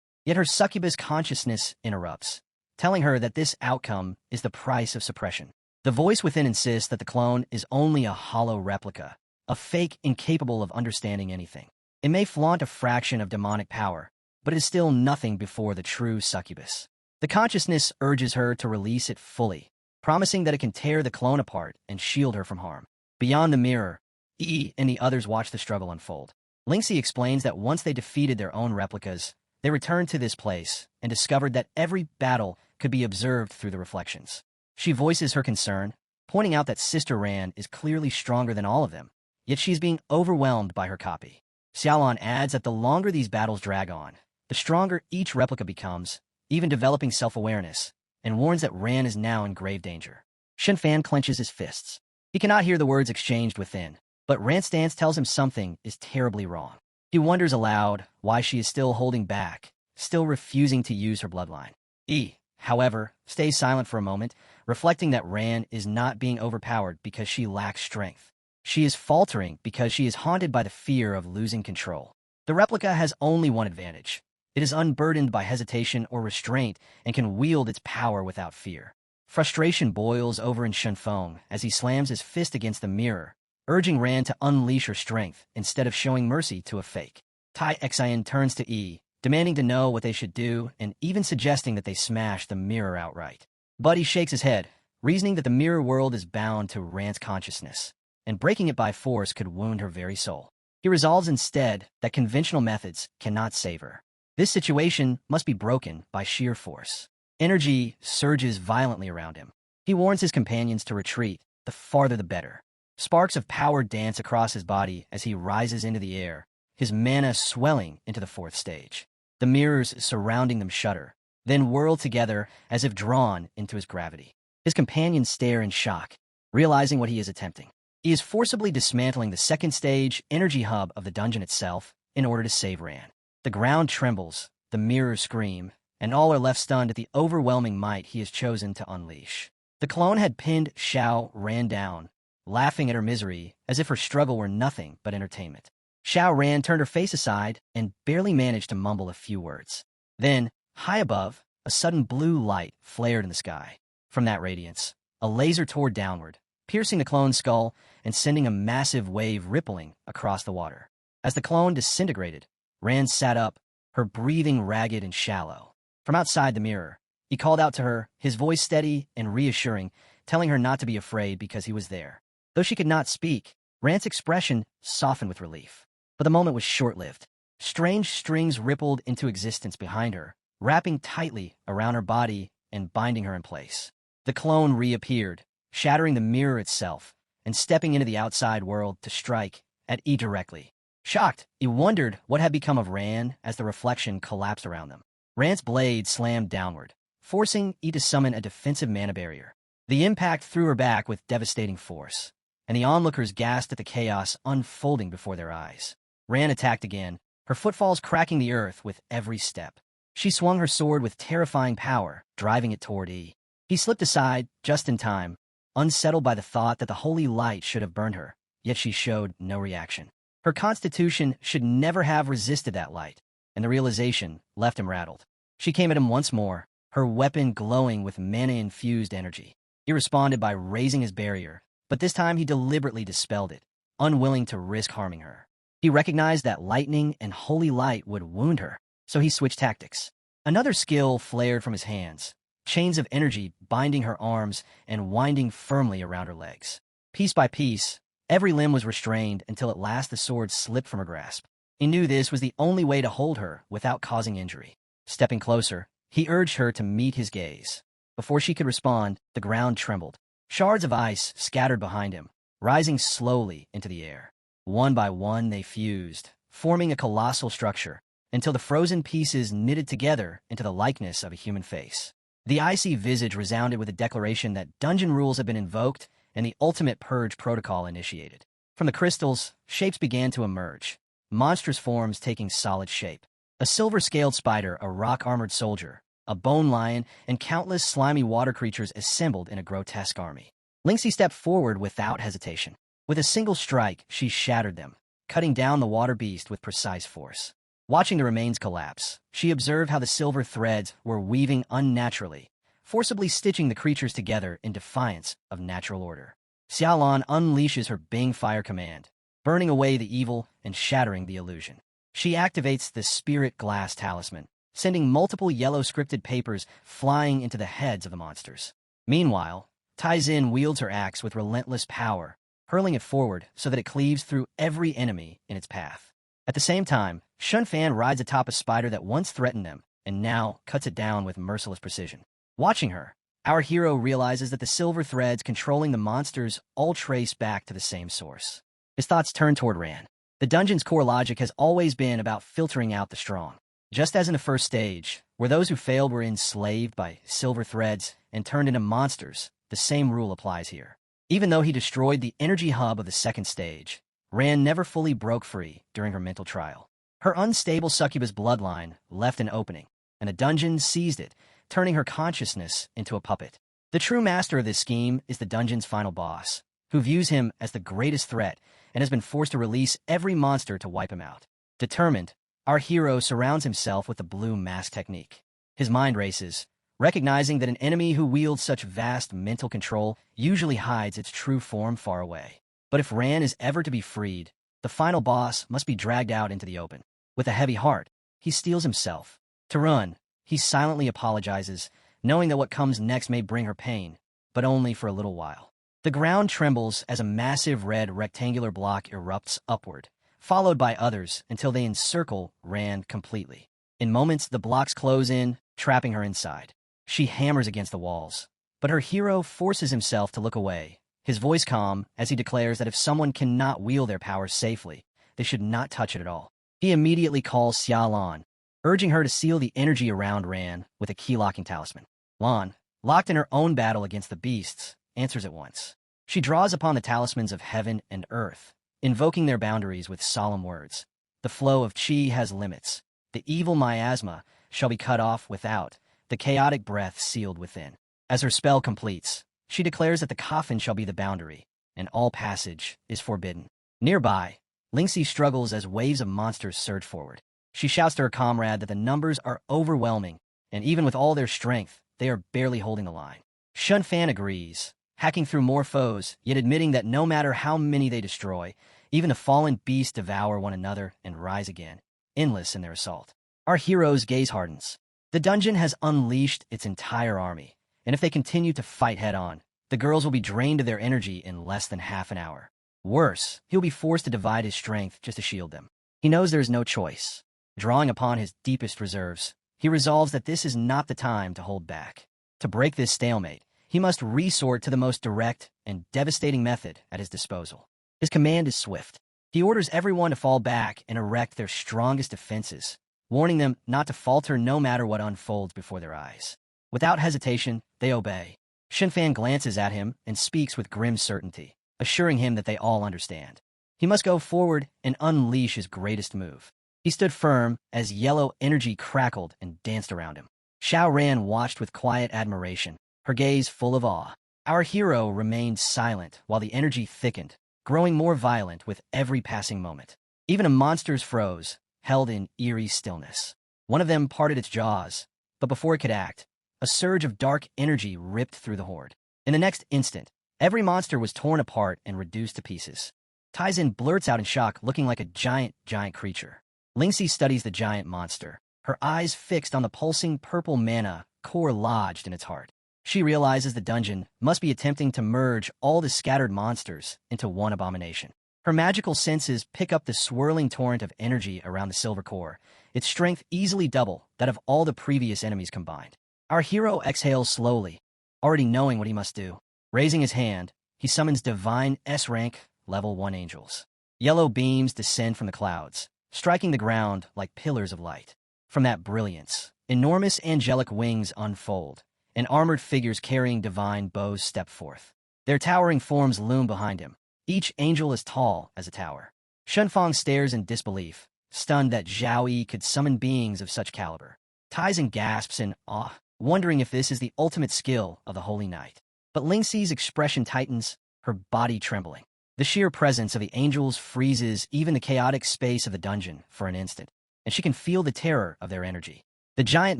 Yet her succubus consciousness interrupts, telling her that this outcome is the price of suppression. The voice within insists that the clone is only a hollow replica, a fake incapable of understanding anything. It may flaunt a fraction of demonic power, but it is still nothing before the true succubus. The consciousness urges her to release it fully, promising that it can tear the clone apart and shield her from harm. Beyond the mirror, E and the others watch the struggle unfold. Lingxi explains that once they defeated their own replicas, they returned to this place and discovered that every battle could be observed through the reflections. She voices her concern, pointing out that Sister Ran is clearly stronger than all of them, yet she's being overwhelmed by her copy. Xiaolan adds that the longer these battles drag on, the stronger each replica becomes, even developing self-awareness, and warns that Ran is now in grave danger. Shenfan clenches his fists. He cannot hear the words exchanged within, but Ran's stance tells him something is terribly wrong. He wonders aloud why she is still holding back, still refusing to use her bloodline. E, however, stays silent for a moment, reflecting that Ran is not being overpowered because she lacks strength. She is faltering because she is haunted by the fear of losing control. The replica has only one advantage. It is unburdened by hesitation or restraint and can wield its power without fear. Frustration boils over in Shenfeng as he slams his fist against the mirror, urging Ran to unleash her strength instead of showing mercy to a fake. Tai Xian turns to E, demanding to know what they should do and even suggesting that they smash the mirror outright. But he shakes his head, reasoning that the mirror world is bound to Ran's consciousness, and breaking it by force could wound her very soul. He resolves instead that conventional methods cannot save her. This situation must be broken by sheer force. Energy surges violently around him. He warns his companions to retreat, the farther the better. Sparks of power dance across his body as he rises into the air, his mana swelling into the fourth stage. The mirrors surrounding them shudder, then whirl together as if drawn into his gravity. His companions stare in shock, realizing what he is attempting. He is forcibly dismantling the second stage energy hub of the dungeon itself in order to save Ran. The ground trembles, the mirrors scream, and all are left stunned at the overwhelming might he has chosen to unleash. The clone had pinned Xiao Ran down, laughing at her misery as if her struggle were nothing but entertainment. Xiao Ran turned her face aside and barely managed to mumble a few words. Then, high above, a sudden blue light flared in the sky. From that radiance, a laser tore downward, piercing the clone's skull and sending a massive wave rippling across the water. As the clone disintegrated, Ran sat up, her breathing ragged and shallow. From outside the mirror, he called out to her, his voice steady and reassuring, telling her not to be afraid because he was there. Though she could not speak, Ran's expression softened with relief. But the moment was short-lived. Strange strings rippled into existence behind her, wrapping tightly around her body and binding her in place. The clone reappeared, shattering the mirror itself, and stepping into the outside world to strike at E directly. Shocked, he wondered what had become of Ran as the reflection collapsed around them. Ran's blade slammed downward, forcing E to summon a defensive mana barrier. The impact threw her back with devastating force, and the onlookers gasped at the chaos unfolding before their eyes. Ran attacked again, her footfalls cracking the earth with every step. She swung her sword with terrifying power, driving it toward E. He slipped aside, just in time, unsettled by the thought that the holy light should have burned her, yet she showed no reaction. Her constitution should never have resisted that light, and the realization left him rattled. She came at him once more, her weapon glowing with mana-infused energy. He responded by raising his barrier, but this time he deliberately dispelled it, unwilling to risk harming her. He recognized that lightning and holy light would wound her, so he switched tactics. Another skill flared from his hands, chains of energy binding her arms and winding firmly around her legs. Piece by piece, every limb was restrained until at last the sword slipped from her grasp. He knew this was the only way to hold her without causing injury. Stepping closer, he urged her to meet his gaze. Before she could respond, the ground trembled. Shards of ice scattered behind him, rising slowly into the air. One by one they fused, forming a colossal structure, until the frozen pieces knitted together into the likeness of a human face. The icy visage resounded with a declaration that dungeon rules had been invoked and the ultimate purge protocol initiated. From the crystals, shapes began to emerge, monstrous forms taking solid shape. A silver-scaled spider, a rock-armored soldier, a bone lion, and countless slimy water creatures assembled in a grotesque army. Lynxie stepped forward without hesitation. With a single strike, she shattered them, cutting down the water beast with precise force. Watching the remains collapse, she observed how the silver threads were weaving unnaturally, forcibly stitching the creatures together in defiance of natural order. Xiaolan unleashes her Bing Fire command, burning away the evil and shattering the illusion. She activates the Spirit Glass Talisman, sending multiple yellow scripted papers flying into the heads of the monsters. Meanwhile, Tai-Zin wields her axe with relentless power, hurling it forward so that it cleaves through every enemy in its path. At the same time, Shunfan rides atop a spider that once threatened them and now cuts it down with merciless precision. Watching her, our hero realizes that the silver threads controlling the monsters all trace back to the same source. His thoughts turn toward Ran. The dungeon's core logic has always been about filtering out the strong. Just as in the first stage, where those who failed were enslaved by silver threads and turned into monsters, the same rule applies here. Even though he destroyed the energy hub of the second stage, Ran never fully broke free during her mental trial. Her unstable succubus bloodline left an opening, and the dungeon seized it, turning her consciousness into a puppet. The true master of this scheme is the dungeon's final boss, who views him as the greatest threat and has been forced to release every monster to wipe him out. Determined, our hero surrounds himself with the blue mask technique. His mind races, recognizing that an enemy who wields such vast mental control usually hides its true form far away. But if Ran is ever to be freed, the final boss must be dragged out into the open. With a heavy heart, he steels himself. To run, he silently apologizes, knowing that what comes next may bring her pain, but only for a little while. The ground trembles as a massive red rectangular block erupts upward, followed by others until they encircle Ran completely. In moments, the blocks close in, trapping her inside. She hammers against the walls, but her hero forces himself to look away, his voice calm as he declares that if someone cannot wield their power safely, they should not touch it at all. He immediately calls Xia Lan, urging her to seal the energy around Ran with a key-locking talisman. Lan, locked in her own battle against the beasts, answers at once. She draws upon the talismans of heaven and earth, invoking their boundaries with solemn words. The flow of chi has limits. The evil miasma shall be cut off without, the chaotic breath sealed within. As her spell completes, she declares that the coffin shall be the boundary, and all passage is forbidden. Nearby, Lynxie struggles as waves of monsters surge forward. She shouts to her comrade that the numbers are overwhelming, and even with all their strength, they are barely holding the line. Shunfan agrees, hacking through more foes, yet admitting that no matter how many they destroy, even the fallen beasts devour one another and rise again, endless in their assault. Our hero's gaze hardens. The dungeon has unleashed its entire army, and if they continue to fight head-on, the girls will be drained of their energy in less than half an hour. Worse, he'll be forced to divide his strength just to shield them. He knows there is no choice. Drawing upon his deepest reserves, he resolves that this is not the time to hold back. To break this stalemate, he must resort to the most direct and devastating method at his disposal. His command is swift. He orders everyone to fall back and erect their strongest defenses, warning them not to falter no matter what unfolds before their eyes. Without hesitation, they obey. Shinfan glances at him and speaks with grim certainty. assuring him that they all understand. He must go forward and unleash his greatest move. He stood firm as yellow energy crackled and danced around him. Xiao Ran watched with quiet admiration, her gaze full of awe. Our hero remained silent while the energy thickened, growing more violent with every passing moment. Even the monsters froze, held in eerie stillness. One of them parted its jaws, but before it could act, a surge of dark energy ripped through the horde. In the next instant, every monster was torn apart and reduced to pieces. Taizin blurts out in shock, looking like a giant creature. Lingxi studies the giant monster, her eyes fixed on the pulsing purple mana core lodged in its heart. She realizes the dungeon must be attempting to merge all the scattered monsters into one abomination. Her magical senses pick up the swirling torrent of energy around the silver core, its strength easily double that of all the previous enemies combined. Our hero exhales slowly, already knowing what he must do. Raising his hand, he summons divine S-rank level 1 angels. Yellow beams descend from the clouds, striking the ground like pillars of light. From that brilliance, enormous angelic wings unfold, and armored figures carrying divine bows step forth. Their towering forms loom behind him, each angel as tall as a tower. Shunfang stares in disbelief, stunned that Zhao Yi could summon beings of such caliber. Taizin gasps in awe, wondering if this is the ultimate skill of the Holy Knight. But Lingxi's expression tightens, her body trembling. The sheer presence of the angels freezes even the chaotic space of the dungeon for an instant, and she can feel the terror of their energy. The giant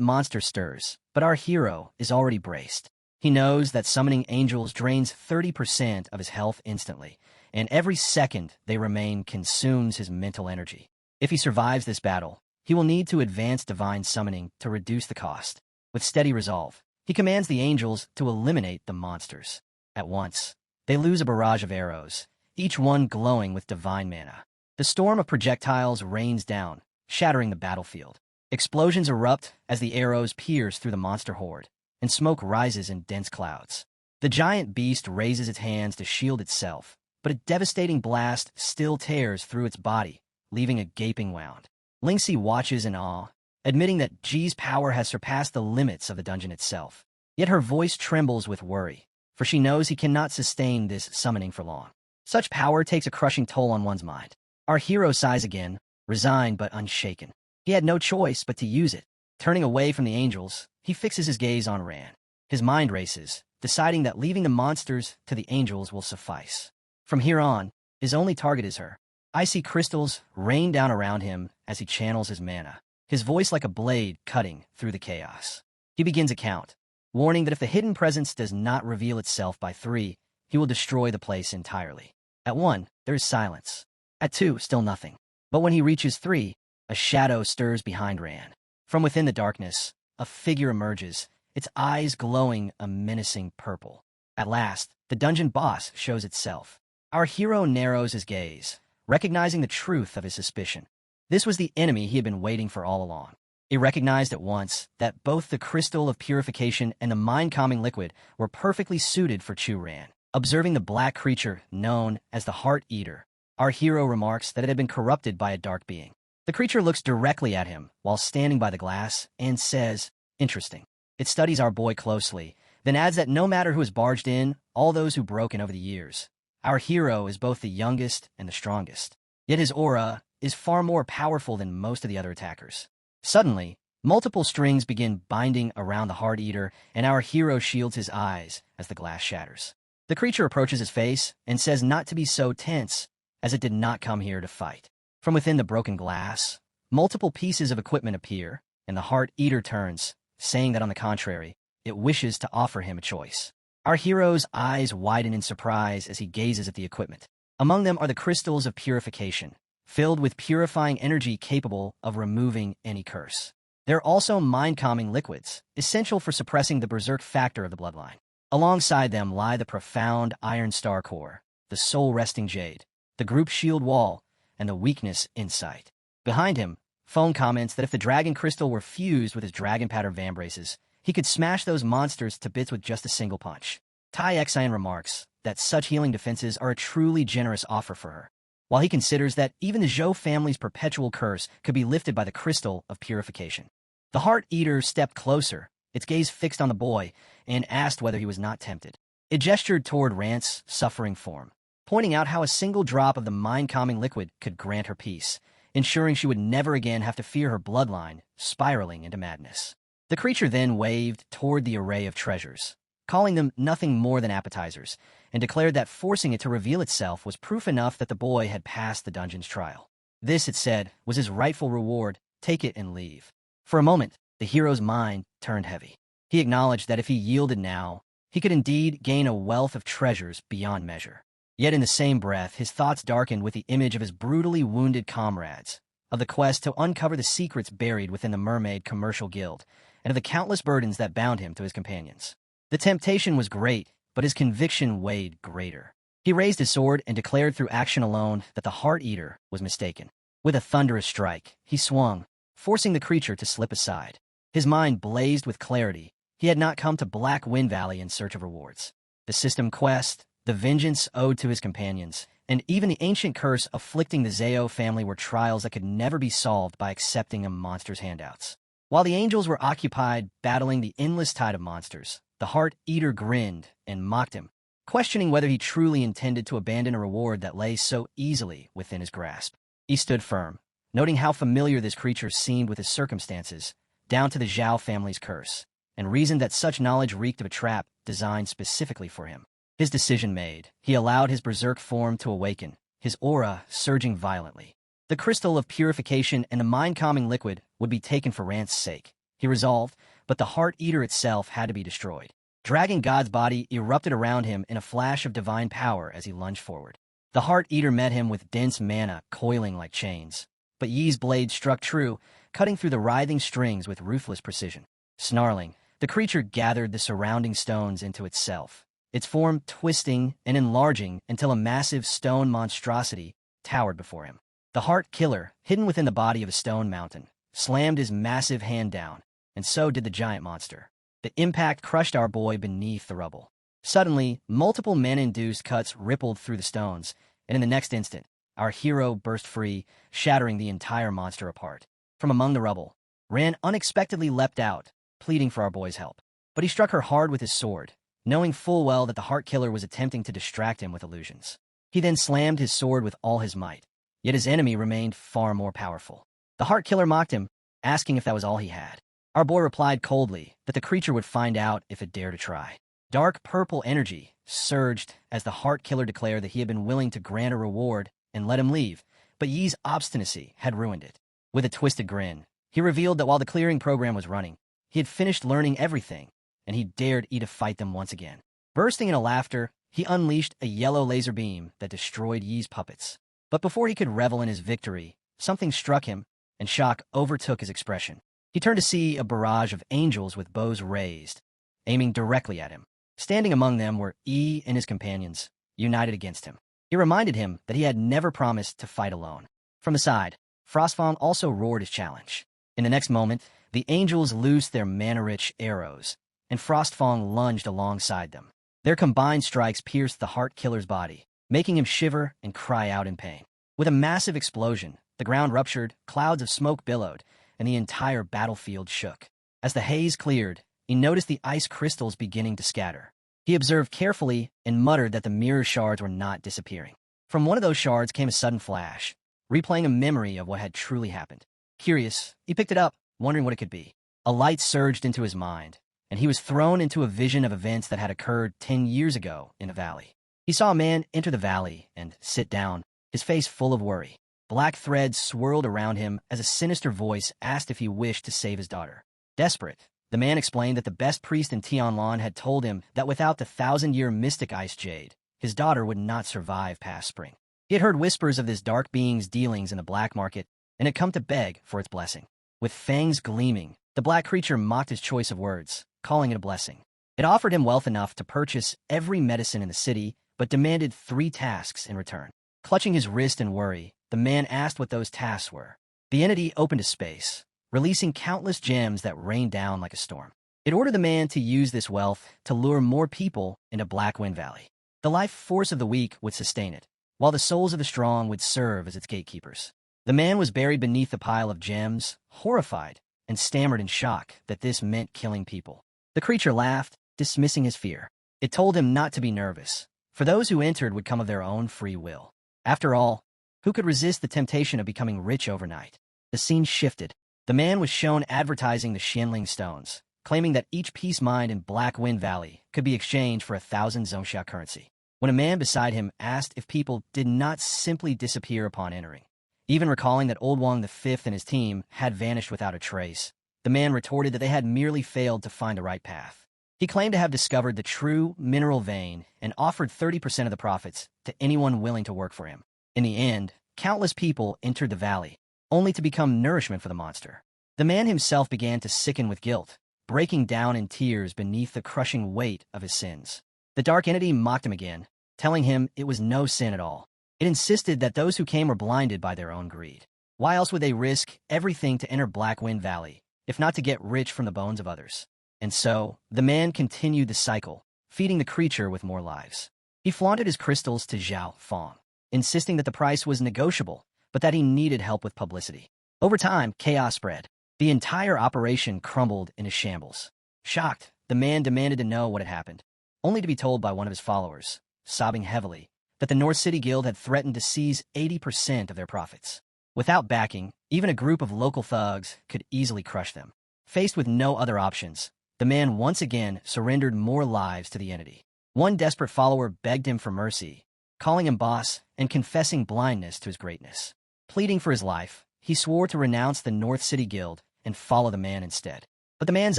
monster stirs, but our hero is already braced. He knows that summoning angels drains 30% of his health instantly, and every second they remain consumes his mental energy. If he survives this battle, he will need to advance divine summoning to reduce the cost. With steady resolve, he commands the angels to eliminate the monsters. At once, they lose a barrage of arrows, each one glowing with divine mana. The storm of projectiles rains down, shattering the battlefield. Explosions erupt as the arrows pierce through the monster horde, and smoke rises in dense clouds. The giant beast raises its hands to shield itself, but a devastating blast still tears through its body, leaving a gaping wound. Lingxi watches in awe, admitting that Ji's power has surpassed the limits of the dungeon itself. Yet her voice trembles with worry, for she knows he cannot sustain this summoning for long. Such power takes a crushing toll on one's mind. Our hero sighs again, resigned but unshaken. He had no choice but to use it. Turning away from the angels, he fixes his gaze on Ran. His mind races, deciding that leaving the monsters to the angels will suffice. From here on, his only target is her. Icy crystals rain down around him as he channels his mana, his voice like a blade cutting through the chaos. He begins a count, warning that if the hidden presence does not reveal itself by 3, he will destroy the place entirely. At 1, there is silence. At 2, still nothing. But when he reaches 3, a shadow stirs behind Ran. From within the darkness, a figure emerges, its eyes glowing a menacing purple. At last, the dungeon boss shows itself. Our hero narrows his gaze, recognizing the truth of his suspicion. This was the enemy he had been waiting for all along. He recognized at once that both the crystal of purification and the mind-calming liquid were perfectly suited for Chu Ran. Observing the black creature known as the Heart Eater, our hero remarks that it had been corrupted by a dark being. The creature looks directly at him while standing by the glass and says, "Interesting." It studies our boy closely, then adds that no matter who has barged in, all those who broke in over the years, our hero is both the youngest and the strongest. Yet his aura is far more powerful than most of the other attackers. Suddenly, multiple strings begin binding around the Heart Eater, and our hero shields his eyes as the glass shatters. The creature approaches his face and says not to be so tense, as it did not come here to fight. From within the broken glass, multiple pieces of equipment appear, and the Heart Eater turns, saying that on the contrary, it wishes to offer him a choice. Our hero's eyes widen in surprise as he gazes at the equipment. Among them are the crystals of purification, filled with purifying energy capable of removing any curse. There are also mind-calming liquids, essential for suppressing the berserk factor of the bloodline. Alongside them lie the profound Iron Star Core, the soul-resting Jade, the group shield wall, and the weakness insight. Behind him, Phone comments that if the dragon crystal were fused with his dragon pattern vambraces, he could smash those monsters to bits with just a single punch. Tai Xian remarks that such healing defenses are a truly generous offer for her, while he considers that even the Zhou family's perpetual curse could be lifted by the crystal of purification. The Heart Eater stepped closer, its gaze fixed on the boy, and asked whether he was not tempted. It gestured toward Rant's suffering form, pointing out how a single drop of the mind-calming liquid could grant her peace, ensuring she would never again have to fear her bloodline spiraling into madness. The creature then waved toward the array of treasures, calling them nothing more than appetizers, and declared that forcing it to reveal itself was proof enough that the boy had passed the dungeon's trial. This, it said, was his rightful reward. Take it and leave. For a moment, the hero's mind turned heavy. He acknowledged that if he yielded now, he could indeed gain a wealth of treasures beyond measure. Yet in the same breath, his thoughts darkened with the image of his brutally wounded comrades, of the quest to uncover the secrets buried within the mermaid commercial guild, and of the countless burdens that bound him to his companions. The temptation was great, but his conviction weighed greater. He raised his sword and declared through action alone that the Heart Eater was mistaken. With a thunderous strike, he swung, forcing the creature to slip aside. His mind blazed with clarity. He had not come to Black Wind Valley in search of rewards. The system quest, the vengeance owed to his companions, and even the ancient curse afflicting the Zao family were trials that could never be solved by accepting a monster's handouts. While the angels were occupied battling the endless tide of monsters, the Heart Eater grinned and mocked him, questioning whether he truly intended to abandon a reward that lay so easily within his grasp. He stood firm, noting how familiar this creature seemed with his circumstances, down to the Zhao family's curse, and reasoned that such knowledge reeked of a trap designed specifically for him. His decision made, he allowed his berserk form to awaken, his aura surging violently. The crystal of purification and the mind-calming liquid would be taken for Rant's sake, he resolved, but the Heart Eater itself had to be destroyed. Dragon God's body erupted around him in a flash of divine power as he lunged forward. The Heart Eater met him with dense mana coiling like chains, but Yi's blade struck true, cutting through the writhing strings with ruthless precision. Snarling, the creature gathered the surrounding stones into itself, its form twisting and enlarging until a massive stone monstrosity towered before him. The Heart Killer, hidden within the body of a stone mountain, slammed his massive hand down, and so did the giant monster. The impact crushed our boy beneath the rubble. Suddenly, multiple mana-induced cuts rippled through the stones, and in the next instant, our hero burst free, shattering the entire monster apart. From among the rubble, Ran unexpectedly leapt out, pleading for our boy's help. But he struck her hard with his sword, knowing full well that the Heart Killer was attempting to distract him with illusions. He then slammed his sword with all his might, yet his enemy remained far more powerful. The Heart Killer mocked him, asking if that was all he had. Our boy replied coldly that the creature would find out if it dared to try. Dark purple energy surged as the Heart Killer declared that he had been willing to grant a reward and let him leave, but Yi's obstinacy had ruined it. With a twisted grin, he revealed that while the clearing program was running, he had finished learning everything, and he dared Yi to fight them once again. Bursting into laughter, he unleashed a yellow laser beam that destroyed Yi's puppets. But before he could revel in his victory, something struck him, and shock overtook his expression. He turned to see a barrage of angels with bows raised, aiming directly at him. Standing among them were Yi and his companions, united against him. He reminded him that he had never promised to fight alone. From the side, Frostfang also roared his challenge. In the next moment, the angels loosed their mana-rich arrows, and Frostfang lunged alongside them. Their combined strikes pierced the Heart Killer's body, making him shiver and cry out in pain. With a massive explosion, the ground ruptured, clouds of smoke billowed, and the entire battlefield shook. As the haze cleared, he noticed the ice crystals beginning to scatter. He observed carefully and muttered that the mirror shards were not disappearing. From one of those shards came a sudden flash, replaying a memory of what had truly happened. Curious, he picked it up, wondering what it could be. A light surged into his mind, and he was thrown into a vision of events that had occurred 10 years ago in the valley. He saw a man enter the valley and sit down, his face full of worry. Black threads swirled around him as a sinister voice asked if he wished to save his daughter. Desperate, the man explained that the best priest in Tianlan had told him that without the 1,000-year mystic ice jade, his daughter would not survive past spring. He had heard whispers of this dark being's dealings in the black market and had come to beg for its blessing. With fangs gleaming, the black creature mocked his choice of words, calling it a blessing. It offered him wealth enough to purchase every medicine in the city, but demanded 3 tasks in return. Clutching his wrist in worry, the man asked what those tasks were. The entity opened a space, releasing countless gems that rained down like a storm. It ordered the man to use this wealth to lure more people into Black Wind Valley. The life force of the weak would sustain it, while the souls of the strong would serve as its gatekeepers. The man was buried beneath the pile of gems, horrified, and stammered in shock that this meant killing people. The creature laughed, dismissing his fear. It told him not to be nervous, for those who entered would come of their own free will. After all, who could resist the temptation of becoming rich overnight? The scene shifted. The man was shown advertising the Xianling stones, claiming that each piece mined in Black Wind Valley could be exchanged for 1,000 Zhongxia currency. When a man beside him asked if people did not simply disappear upon entering, even recalling that Old Wang V and his team had vanished without a trace, the man retorted that they had merely failed to find the right path. He claimed to have discovered the true mineral vein and offered 30% of the profits to anyone willing to work for him. In the end, countless people entered the valley, only to become nourishment for the monster. The man himself began to sicken with guilt, breaking down in tears beneath the crushing weight of his sins. The dark entity mocked him again, telling him it was no sin at all. It insisted that those who came were blinded by their own greed. Why else would they risk everything to enter Black Wind Valley, if not to get rich from the bones of others? And so, the man continued the cycle, feeding the creature with more lives. He flaunted his crystals to Zhao Fong, insisting that the price was negotiable, but that he needed help with publicity. Over time, chaos spread. The entire operation crumbled into shambles. Shocked, the man demanded to know what had happened, only to be told by one of his followers, sobbing heavily, that the North City Guild had threatened to seize 80% of their profits. Without backing, even a group of local thugs could easily crush them. Faced with no other options, the man once again surrendered more lives to the entity. One desperate follower begged him for mercy, calling him boss and confessing blindness to his greatness. Pleading for his life, he swore to renounce the North City Guild and follow the man instead. But the man's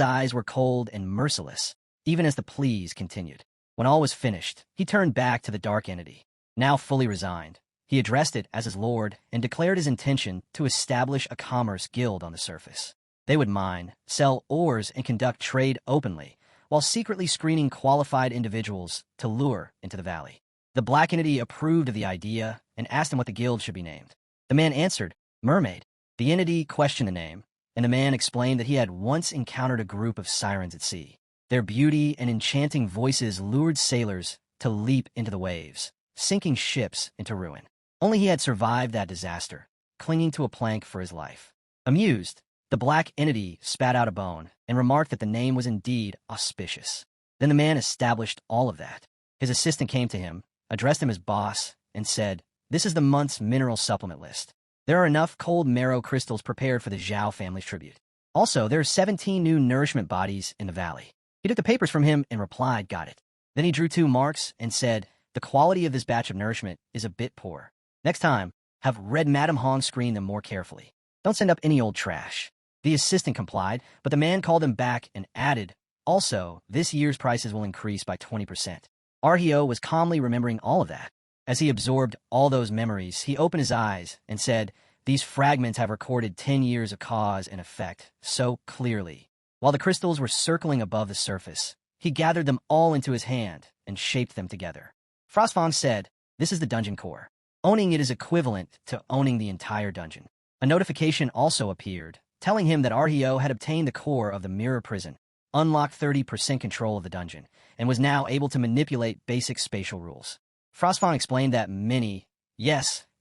eyes were cold and merciless, even as the pleas continued. When all was finished, he turned back to the dark entity. Now fully resigned, he addressed it as his lord and declared his intention to establish a commerce guild on the surface. They would mine, sell ores, and conduct trade openly, while secretly screening qualified individuals to lure into the valley. The black entity approved of the idea and asked him what the guild should be named. The man answered, Mermaid. The entity questioned the name, and the man explained that he had once encountered a group of sirens at sea. Their beauty and enchanting voices lured sailors to leap into the waves, sinking ships into ruin. Only he had survived that disaster, clinging to a plank for his life. Amused, the black entity spat out a bone and remarked that the name was indeed auspicious. Then the man established all of that. His assistant came to him, addressed him as boss, and said, This is the month's mineral supplement list. There are enough cold marrow crystals prepared for the Zhao family's tribute. Also, there are 17 new nourishment bodies in the valley. He took the papers from him and replied, Got it. Then he drew 2 marks and said, The quality of this batch of nourishment is a bit poor. Next time, have Red Madam Hong screen them more carefully. Don't send up any old trash. The assistant complied, but the man called him back and added, Also, this year's prices will increase by 20%. Arhio was calmly remembering all of that. As he absorbed all those memories, he opened his eyes and said, These fragments have recorded 10 years of cause and effect so clearly. While the crystals were circling above the surface, he gathered them all into his hand and shaped them together. Frostfang said, This is the dungeon core. Owning it is equivalent to owning the entire dungeon. A notification also appeared, telling him that Arhio had obtained the core of the mirror prison, unlocked 30% control of the dungeon, and was now able to manipulate basic spatial rules. Frostfang explained that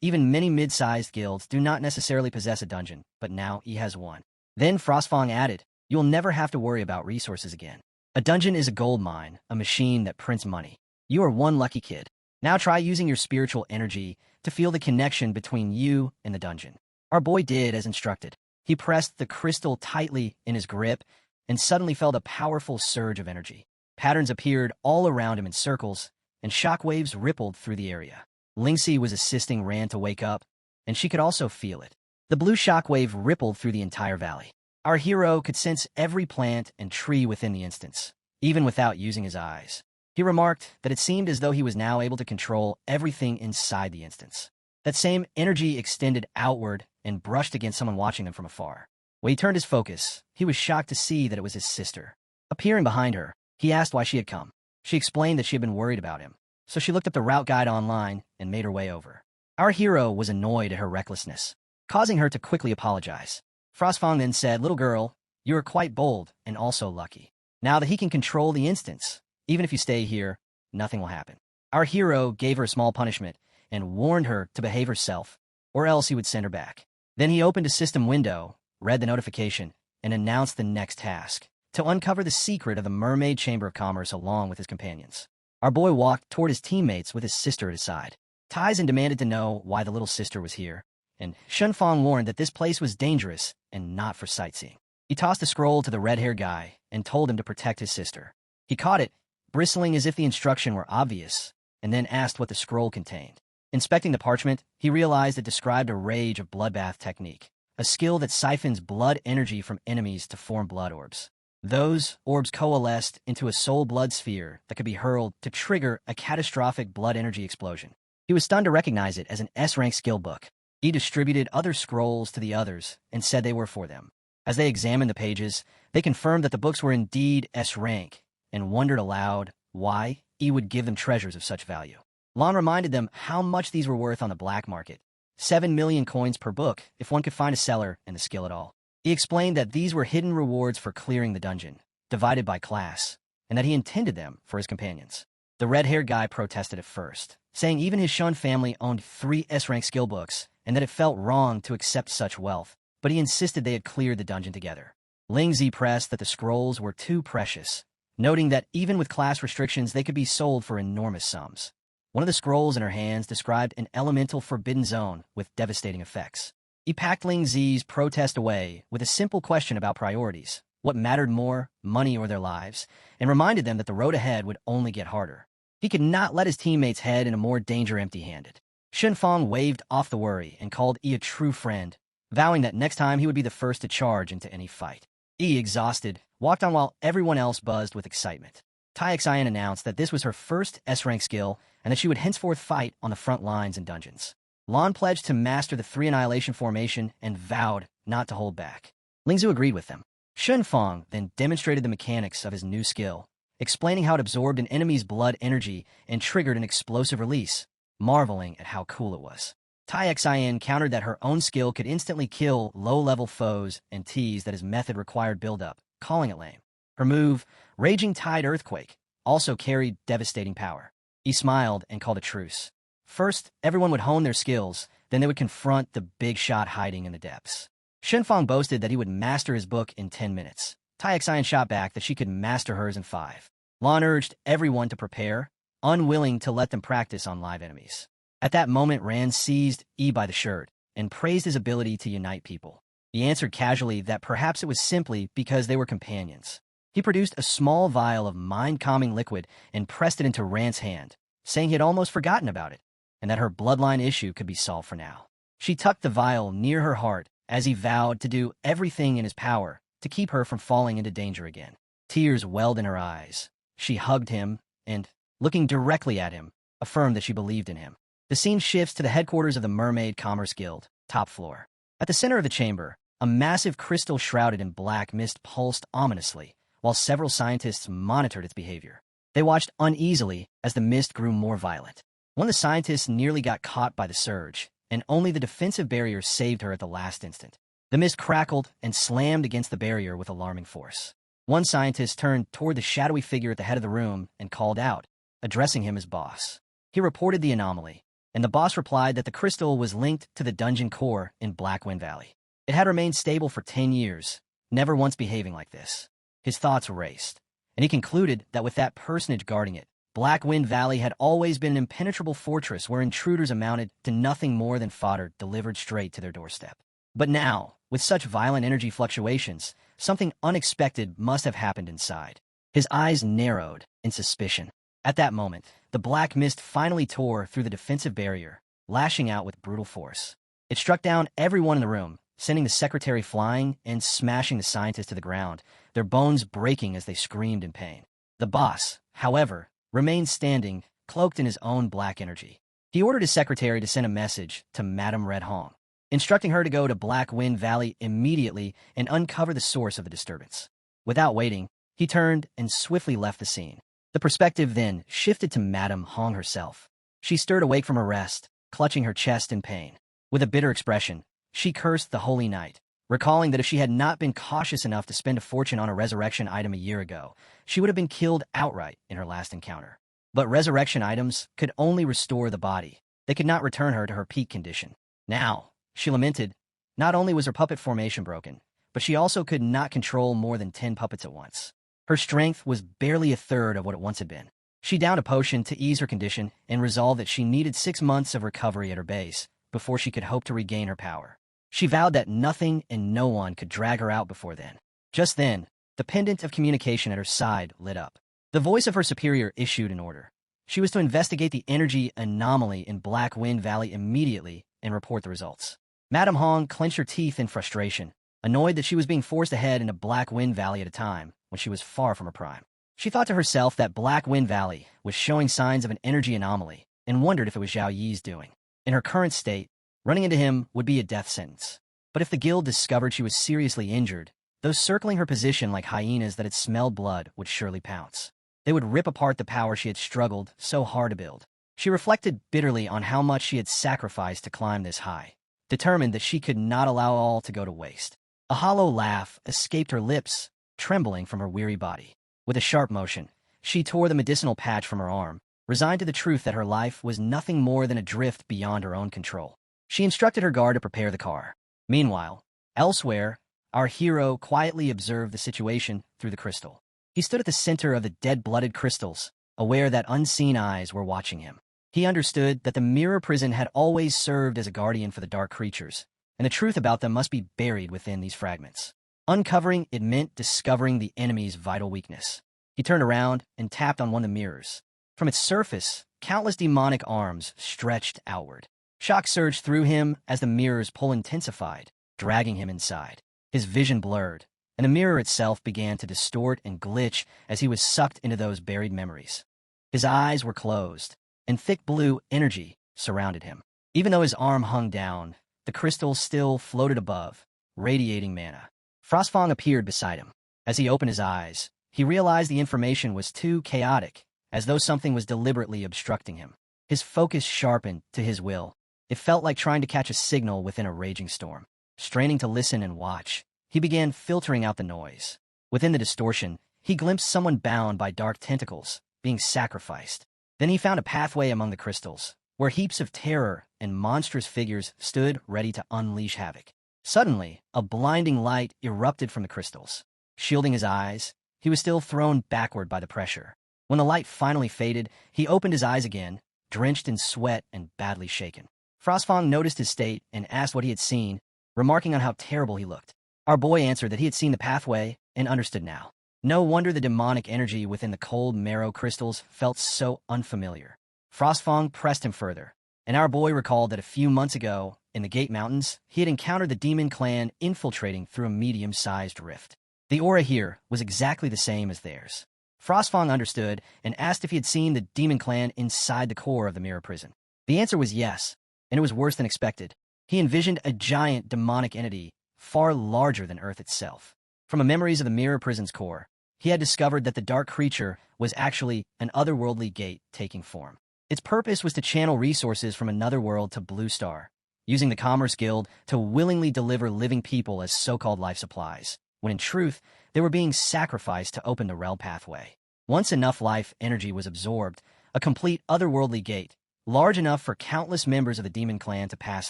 even many mid-sized guilds do not necessarily possess a dungeon, but now he has one. Then Frostfang added, You'll never have to worry about resources again. A dungeon is a gold mine, a machine that prints money. You are one lucky kid. Now try using your spiritual energy to feel the connection between you and the dungeon. Our boy did as instructed. He pressed the crystal tightly in his grip and suddenly felt a powerful surge of energy. Patterns appeared all around him in circles, and shockwaves rippled through the area. Lingxi was assisting Ran to wake up, and she could also feel it. The blue shockwave rippled through the entire valley. Our hero could sense every plant and tree within the instance, even without using his eyes. He remarked that it seemed as though he was now able to control everything inside the instance. That same energy extended outward and brushed against someone watching them from afar. When he turned his focus, he was shocked to see that it was his sister. Appearing behind her, he asked why she had come. She explained that she had been worried about him, so she looked up the route guide online and made her way over. Our hero was annoyed at her recklessness, causing her to quickly apologize. Frostfang then said, Little girl, you are quite bold and also lucky. Now that he can control the instance, even if you stay here, nothing will happen. Our hero gave her a small punishment and warned her to behave herself, or else he would send her back. Then he opened a system window, read the notification, and announced the next task, to uncover the secret of the Mermaid Chamber of Commerce along with his companions. Our boy walked toward his teammates with his sister at his side. Taizan demanded to know why the little sister was here, and Shunfang warned that this place was dangerous and not for sightseeing. He tossed the scroll to the red-haired guy and told him to protect his sister. He caught it, bristling as if the instruction were obvious, and then asked what the scroll contained. Inspecting the parchment, he realized it described a rage of bloodbath technique, a skill that siphons blood energy from enemies to form blood orbs. Those orbs coalesced into a soul blood sphere that could be hurled to trigger a catastrophic blood energy explosion. He was stunned to recognize it as an S-rank skill book. He distributed other scrolls to the others and said they were for them. As they examined the pages, they confirmed that the books were indeed S-rank and wondered aloud why he would give them treasures of such value. Lon reminded them how much these were worth on the black market. 7 million coins per book if one could find a seller and the skill at all. He explained that these were hidden rewards for clearing the dungeon, divided by class, and that he intended them for his companions. The red-haired guy protested at first, saying even his Shun family owned 3 S-rank skill books and that it felt wrong to accept such wealth, but he insisted they had cleared the dungeon together. Ling Zi pressed that the scrolls were too precious, noting that even with class restrictions they could be sold for enormous sums. One of the scrolls in her hands described an elemental forbidden zone with devastating effects. He packed Ling Zi's protest away with a simple question about priorities, what mattered more, money or their lives, and reminded them that the road ahead would only get harder. He could not let his teammates head into more danger empty-handed. Shunfang waved off the worry and called Yi a true friend, vowing that next time he would be the first to charge into any fight. Yi, exhausted, walked on while everyone else buzzed with excitement. Taixien announced that this was her first S-rank skill and that she would henceforth fight on the front lines in dungeons. Lon pledged to master the 3 Annihilation formation and vowed not to hold back. Lingzu agreed with them. Shunfang then demonstrated the mechanics of his new skill, explaining how it absorbed an enemy's blood energy and triggered an explosive release, marveling at how cool it was. Taixien countered that her own skill could instantly kill low-level foes and teased that his method required build-up, calling it lame. Her move, Raging Tide Earthquake, also carried devastating power. He smiled and called a truce. First, everyone would hone their skills, then they would confront the big shot hiding in the depths. Shunfang boasted that he would master his book in 10 minutes. Taixien shot back that she could master hers in 5. Lon urged everyone to prepare, unwilling to let them practice on live enemies. At that moment, Rand seized Yi by the shirt and praised his ability to unite people. He answered casually that perhaps it was simply because they were companions. He produced a small vial of mind-calming liquid and pressed it into Rand's hand, saying he had almost forgotten about it, and that her bloodline issue could be solved for now. She tucked the vial near her heart as he vowed to do everything in his power to keep her from falling into danger again. Tears welled in her eyes. She hugged him and, looking directly at him, affirmed that she believed in him. The scene shifts to the headquarters of the Mermaid Commerce Guild, top floor. At the center of the chamber, a massive crystal shrouded in black mist pulsed ominously, while several scientists monitored its behavior. They watched uneasily as the mist grew more violent. One of the scientists nearly got caught by the surge, and only the defensive barrier saved her at the last instant. The mist crackled and slammed against the barrier with alarming force. One scientist turned toward the shadowy figure at the head of the room and called out, addressing him as boss. He reported the anomaly, and the boss replied that the crystal was linked to the dungeon core in Blackwind Valley. It had remained stable for 10 years, never once behaving like this. His thoughts raced, and he concluded that with that personage guarding it, Blackwind Valley had always been an impenetrable fortress where intruders amounted to nothing more than fodder delivered straight to their doorstep. But now, with such violent energy fluctuations, something unexpected must have happened inside. His eyes narrowed in suspicion. At that moment, the black mist finally tore through the defensive barrier, lashing out with brutal force. It struck down everyone in the room, sending the secretary flying and smashing the scientists to the ground, their bones breaking as they screamed in pain. The boss, however, remained standing, cloaked in his own black energy. He ordered his secretary to send a message to Madame Red Hong, instructing her to go to Blackwind Valley immediately and uncover the source of the disturbance. Without waiting, he turned and swiftly left the scene. The perspective then shifted to Madame Hong herself. She stirred awake from her rest, clutching her chest in pain. With a bitter expression, she cursed the Holy Knight, recalling that if she had not been cautious enough to spend a fortune on a resurrection item a year ago, she would have been killed outright in her last encounter. But resurrection items could only restore the body. They could not return her to her peak condition. Now, she lamented, not only was her puppet formation broken, but she also could not control more than 10 puppets at once. Her strength was barely a third of what it once had been. She downed a potion to ease her condition and resolved that she needed 6 months of recovery at her base before she could hope to regain her power. She vowed that nothing and no one could drag her out before then. Just then, the pendant of communication at her side lit up. The voice of her superior issued an order. She was to investigate the energy anomaly in Black Wind Valley immediately and report the results. Madame Hong clenched her teeth in frustration, annoyed that she was being forced ahead into Black Wind Valley at a time when she was far from her prime. She thought to herself that Black Wind Valley was showing signs of an energy anomaly and wondered if it was Zhao Yi's doing. In her current state, running into him would be a death sentence. But if the guild discovered she was seriously injured, those circling her position like hyenas that had smelled blood would surely pounce. They would rip apart the power she had struggled so hard to build. She reflected bitterly on how much she had sacrificed to climb this high, determined that she could not allow all to go to waste. A hollow laugh escaped her lips, trembling from her weary body. With a sharp motion, she tore the medicinal patch from her arm, resigned to the truth that her life was nothing more than a drift beyond her own control. She instructed her guard to prepare the car. Meanwhile, elsewhere, our hero quietly observed the situation through the crystal. He stood at the center of the dead-blooded crystals, aware that unseen eyes were watching him. He understood that the mirror prison had always served as a guardian for the dark creatures, and the truth about them must be buried within these fragments. Uncovering it meant discovering the enemy's vital weakness. He turned around and tapped on one of the mirrors. From its surface, countless demonic arms stretched outward. Shock surged through him as the mirror's pull intensified, dragging him inside. His vision blurred, and the mirror itself began to distort and glitch as he was sucked into those buried memories. His eyes were closed, and thick blue energy surrounded him. Even though his arm hung down, the crystal still floated above, radiating mana. Frostfang appeared beside him. As he opened his eyes, he realized the information was too chaotic, as though something was deliberately obstructing him. His focus sharpened to his will. It felt like trying to catch a signal within a raging storm. Straining to listen and watch, he began filtering out the noise. Within the distortion, he glimpsed someone bound by dark tentacles, being sacrificed. Then he found a pathway among the crystals, where heaps of terror and monstrous figures stood ready to unleash havoc. Suddenly, a blinding light erupted from the crystals. Shielding his eyes, he was still thrown backward by the pressure. When the light finally faded, he opened his eyes again, drenched in sweat and badly shaken. Frostfang noticed his state and asked what he had seen, remarking on how terrible he looked. Our boy answered that he had seen the pathway and understood now. No wonder the demonic energy within the cold marrow crystals felt so unfamiliar. Frostfang pressed him further, and our boy recalled that a few months ago, in the Gate Mountains, he had encountered the demon clan infiltrating through a medium-sized rift. The aura here was exactly the same as theirs. Frostfang understood and asked if he had seen the demon clan inside the core of the mirror prison. The answer was yes, and it was worse than expected. He envisioned a giant demonic entity far larger than Earth itself. From the memories of the mirror prison's core, he had discovered that the dark creature was actually an otherworldly gate taking form. Its purpose was to channel resources from another world to Blue Star, using the Commerce Guild to willingly deliver living people as so-called life supplies, when in truth, they were being sacrificed to open the Rel pathway. Once enough life energy was absorbed, a complete otherworldly gate, large enough for countless members of the demon clan to pass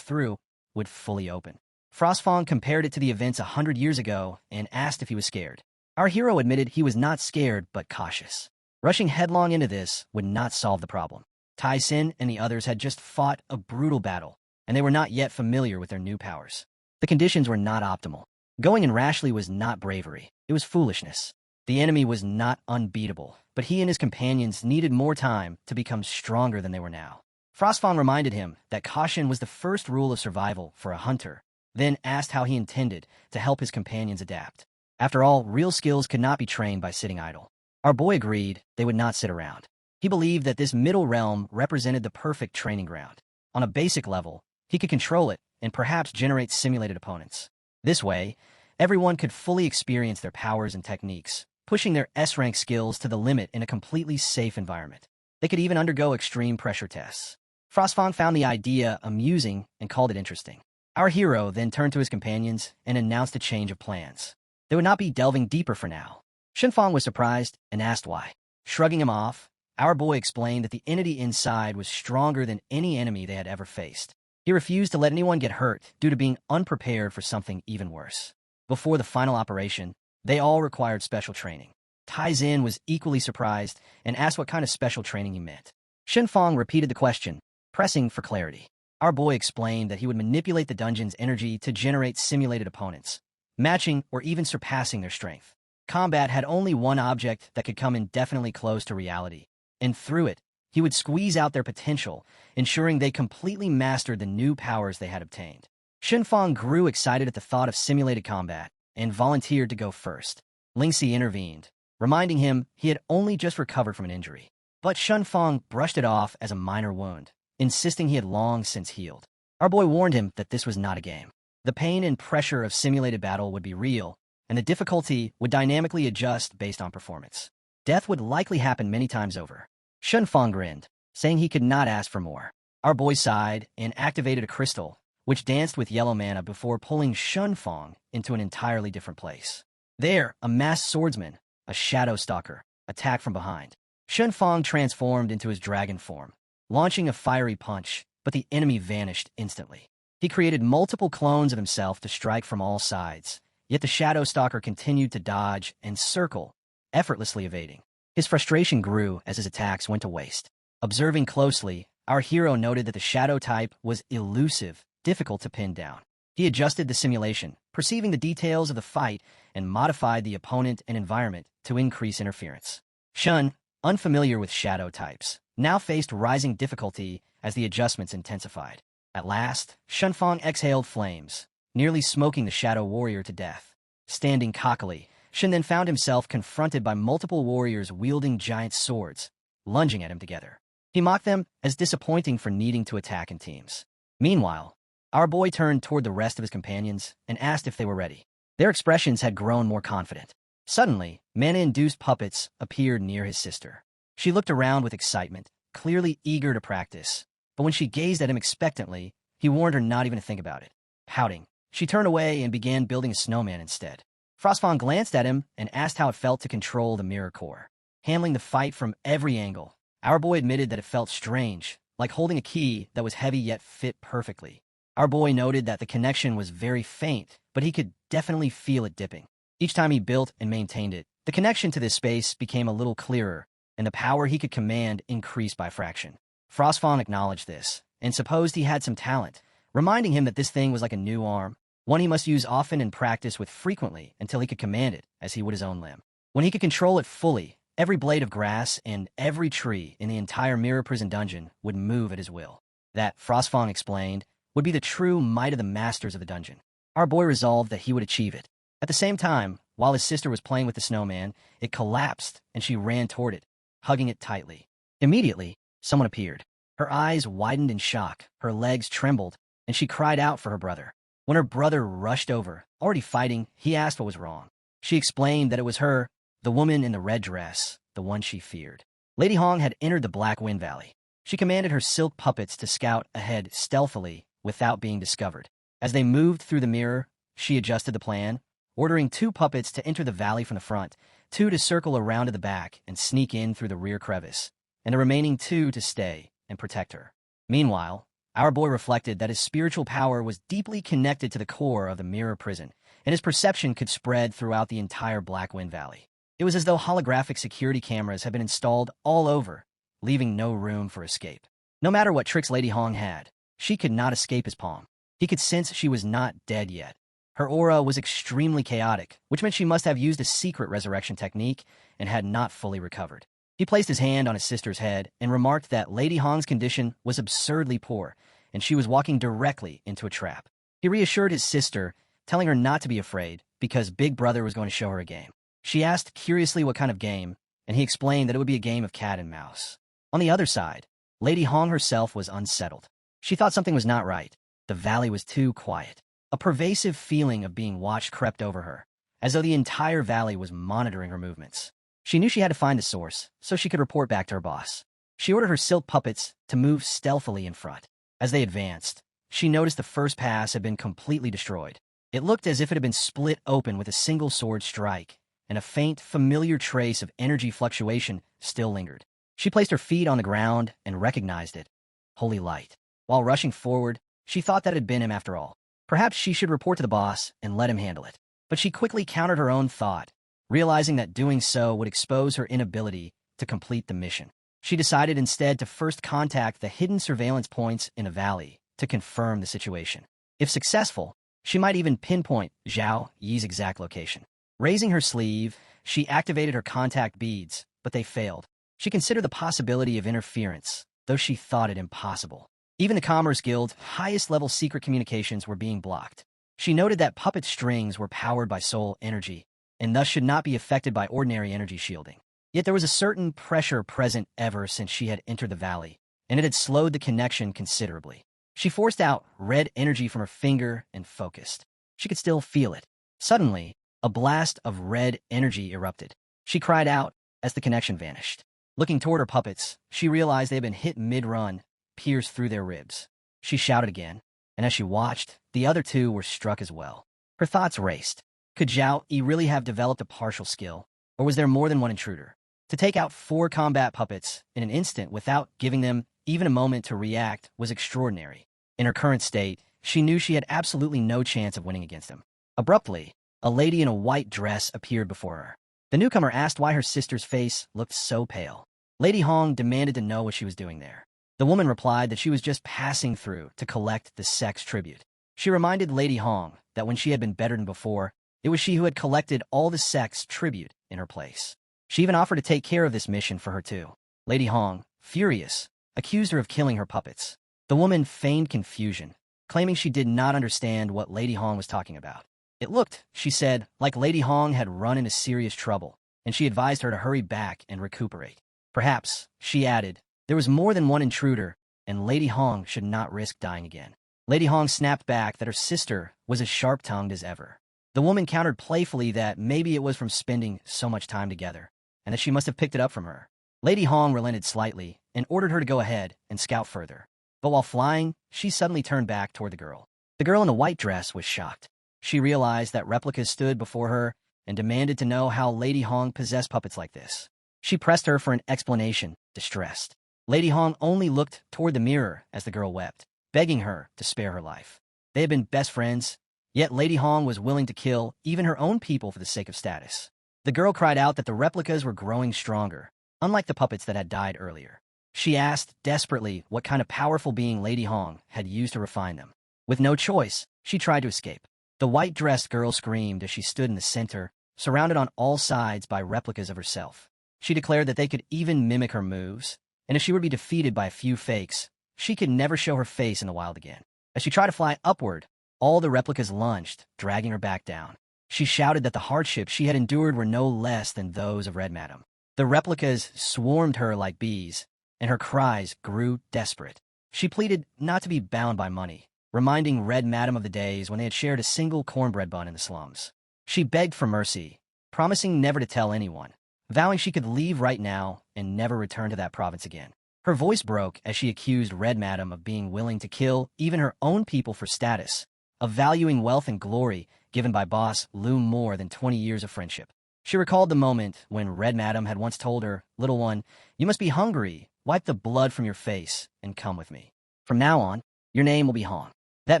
through, would fully open. Frostfang compared it to the events 100 years ago and asked if he was scared. Our hero admitted he was not scared but cautious. Rushing headlong into this would not solve the problem. Tai Sin and the others had just fought a brutal battle, and they were not yet familiar with their new powers. The conditions were not optimal. Going in rashly was not bravery, it was foolishness. The enemy was not unbeatable, but he and his companions needed more time to become stronger than they were now. Frostfang reminded him that caution was the first rule of survival for a hunter, then asked how he intended to help his companions adapt. After all, real skills could not be trained by sitting idle. Our boy agreed they would not sit around. He believed that this middle realm represented the perfect training ground. On a basic level, he could control it and perhaps generate simulated opponents. This way, everyone could fully experience their powers and techniques, pushing their S-rank skills to the limit in a completely safe environment. They could even undergo extreme pressure tests. Frostfang found the idea amusing and called it interesting. Our hero then turned to his companions and announced a change of plans. They would not be delving deeper for now. Shenfang was surprised and asked why. Shrugging him off, our boy explained that the entity inside was stronger than any enemy they had ever faced. He refused to let anyone get hurt due to being unprepared for something even worse. Before the final operation, they all required special training. Tai Xin was equally surprised and asked what kind of special training he meant. Shenfang repeated the question, pressing for clarity. Our boy explained that he would manipulate the dungeon's energy to generate simulated opponents, matching or even surpassing their strength. Combat had only one object that could come indefinitely close to reality, and through it, he would squeeze out their potential, ensuring they completely mastered the new powers they had obtained. Shenfang grew excited at the thought of simulated combat and volunteered to go first. Lingxi intervened, reminding him he had only just recovered from an injury. But Shenfang brushed it off as a minor wound, insisting he had long since healed. Our boy warned him that this was not a game. The pain and pressure of simulated battle would be real, and the difficulty would dynamically adjust based on performance. Death would likely happen many times over. Shenfang grinned, saying he could not ask for more. Our boy sighed and activated a crystal, which danced with yellow mana before pulling Shenfang into an entirely different place. There, a masked swordsman, a shadow stalker, attacked from behind. Shenfang transformed into his dragon form, launching a fiery punch, but the enemy vanished instantly. He created multiple clones of himself to strike from all sides, yet the shadow stalker continued to dodge and circle, effortlessly evading. His frustration grew as his attacks went to waste. Observing closely, our hero noted that the shadow type was elusive, difficult to pin down. He adjusted the simulation, perceiving the details of the fight, and modified the opponent and environment to increase interference. Shun, unfamiliar with shadow types, now faced rising difficulty as the adjustments intensified. At last, Shenfang exhaled flames, nearly smoking the shadow warrior to death. Standing cockily, Shen then found himself confronted by multiple warriors wielding giant swords, lunging at him together. He mocked them as disappointing for needing to attack in teams. Meanwhile, our boy turned toward the rest of his companions and asked if they were ready. Their expressions had grown more confident. Suddenly, mana-induced puppets appeared near his sister. She looked around with excitement, clearly eager to practice, but when she gazed at him expectantly, he warned her not even to think about it. Pouting, she turned away and began building a snowman instead. Frostfang glanced at him and asked how it felt to control the mirror core. Handling the fight from every angle, our boy admitted that it felt strange, like holding a key that was heavy yet fit perfectly. Our boy noted that the connection was very faint, but he could definitely feel it dipping. Each time he built and maintained it, the connection to this space became a little clearer, and the power he could command increased by fraction. Frostfang acknowledged this, and supposed he had some talent, reminding him that this thing was like a new arm, one he must use often and practice with frequently until he could command it as he would his own limb. When he could control it fully, every blade of grass and every tree in the entire Mirror Prison dungeon would move at his will. That, Frostfang explained, would be the true might of the masters of the dungeon. Our boy resolved that he would achieve it. At the same time, while his sister was playing with the snowman, it collapsed and she ran toward it, hugging it tightly. Immediately, someone appeared. Her eyes widened in shock, her legs trembled, and she cried out for her brother. When her brother rushed over, already fighting, he asked what was wrong. She explained that it was her, the woman in the red dress, the one she feared. Lady Hong had entered the Black Wind Valley. She commanded her silk puppets to scout ahead stealthily without being discovered. As they moved through the mirror, she adjusted the plan, ordering 2 puppets to enter the valley from the front, 2 to circle around to the back and sneak in through the rear crevice, and the remaining 2 to stay and protect her. Meanwhile, our boy reflected that his spiritual power was deeply connected to the core of the Mirror Prison, and his perception could spread throughout the entire Black Wind Valley. It was as though holographic security cameras had been installed all over, leaving no room for escape. No matter what tricks Lady Hong had, she could not escape his palm. He could sense she was not dead yet. Her aura was extremely chaotic, which meant she must have used a secret resurrection technique and had not fully recovered. He placed his hand on his sister's head and remarked that Lady Hong's condition was absurdly poor, and she was walking directly into a trap. He reassured his sister, telling her not to be afraid because Big Brother was going to show her a game. She asked curiously what kind of game, and he explained that it would be a game of cat and mouse. On the other side, Lady Hong herself was unsettled. She thought something was not right. The valley was too quiet. A pervasive feeling of being watched crept over her, as though the entire valley was monitoring her movements. She knew she had to find the source, so she could report back to her boss. She ordered her silk puppets to move stealthily in front. As they advanced, she noticed the first pass had been completely destroyed. It looked as if it had been split open with a single sword strike, and a faint, familiar trace of energy fluctuation still lingered. She placed her feet on the ground and recognized it. Holy light. While rushing forward, she thought that it had been him after all. Perhaps she should report to the boss and let him handle it. But she quickly countered her own thought realizing that doing so would expose her inability to complete the mission. She decided instead to first contact the hidden surveillance points in a valley to confirm the situation. If successful, she might even pinpoint Zhao Yi's exact location. Raising her sleeve, she activated her contact beads, but they failed. She considered the possibility of interference, though she thought it impossible. Even the Commerce Guild's highest-level secret communications were being blocked. She noted that puppet strings were powered by soul energy, and thus should not be affected by ordinary energy shielding. Yet there was a certain pressure present ever since she had entered the valley, and it had slowed the connection considerably. She forced out red energy from her finger and focused. She could still feel it. Suddenly, a blast of red energy erupted. She cried out as the connection vanished. Looking toward her puppets, she realized they had been hit mid-run, pierced through their ribs. She shouted again, and as she watched, the other two were struck as well. Her thoughts raced. Could Zhao Yi really have developed a partial skill, or was there more than one intruder? To take out 4 combat puppets in an instant without giving them even a moment to react was extraordinary. In her current state, she knew she had absolutely no chance of winning against him. Abruptly, a lady in a white dress appeared before her. The newcomer asked why her sister's face looked so pale. Lady Hong demanded to know what she was doing there. The woman replied that she was just passing through to collect the sex tribute. She reminded Lady Hong that when she had been better than before, it was she who had collected all the sex tribute in her place. She even offered to take care of this mission for her too. Lady Hong, furious, accused her of killing her puppets. The woman feigned confusion, claiming she did not understand what Lady Hong was talking about. It looked, she said, like Lady Hong had run into serious trouble, and she advised her to hurry back and recuperate. Perhaps, she added, there was more than one intruder, and Lady Hong should not risk dying again. Lady Hong snapped back that her sister was as sharp-tongued as ever. The woman countered playfully that maybe it was from spending so much time together, and that she must have picked it up from her. Lady Hong relented slightly and ordered her to go ahead and scout further. But while flying, she suddenly turned back toward the girl. The girl in the white dress was shocked. She realized that replicas stood before her and demanded to know how Lady Hong possessed puppets like this. She pressed her for an explanation, distressed. Lady Hong only looked toward the mirror as the girl wept, begging her to spare her life. They had been best friends, yet Lady Hong was willing to kill even her own people for the sake of status. The girl cried out that the replicas were growing stronger, unlike the puppets that had died earlier. She asked desperately what kind of powerful being Lady Hong had used to refine them. With no choice, she tried to escape. The white-dressed girl screamed as she stood in the center, surrounded on all sides by replicas of herself. She declared that they could even mimic her moves, and if she would be defeated by a few fakes, she could never show her face in the wild again. As she tried to fly upward, all the replicas lunged, dragging her back down. She shouted that the hardships she had endured were no less than those of Red Madam. The replicas swarmed her like bees, and her cries grew desperate. She pleaded not to be bound by money, reminding Red Madam of the days when they had shared a single cornbread bun in the slums. She begged for mercy, promising never to tell anyone, vowing she could leave right now and never return to that province again. Her voice broke as she accused Red Madam of being willing to kill even her own people for status, of valuing wealth and glory given by boss Lu more than 20 years of friendship. She recalled the moment when Red Madam had once told her, "Little one, you must be hungry. Wipe the blood from your face and come with me. From now on, your name will be Hong." That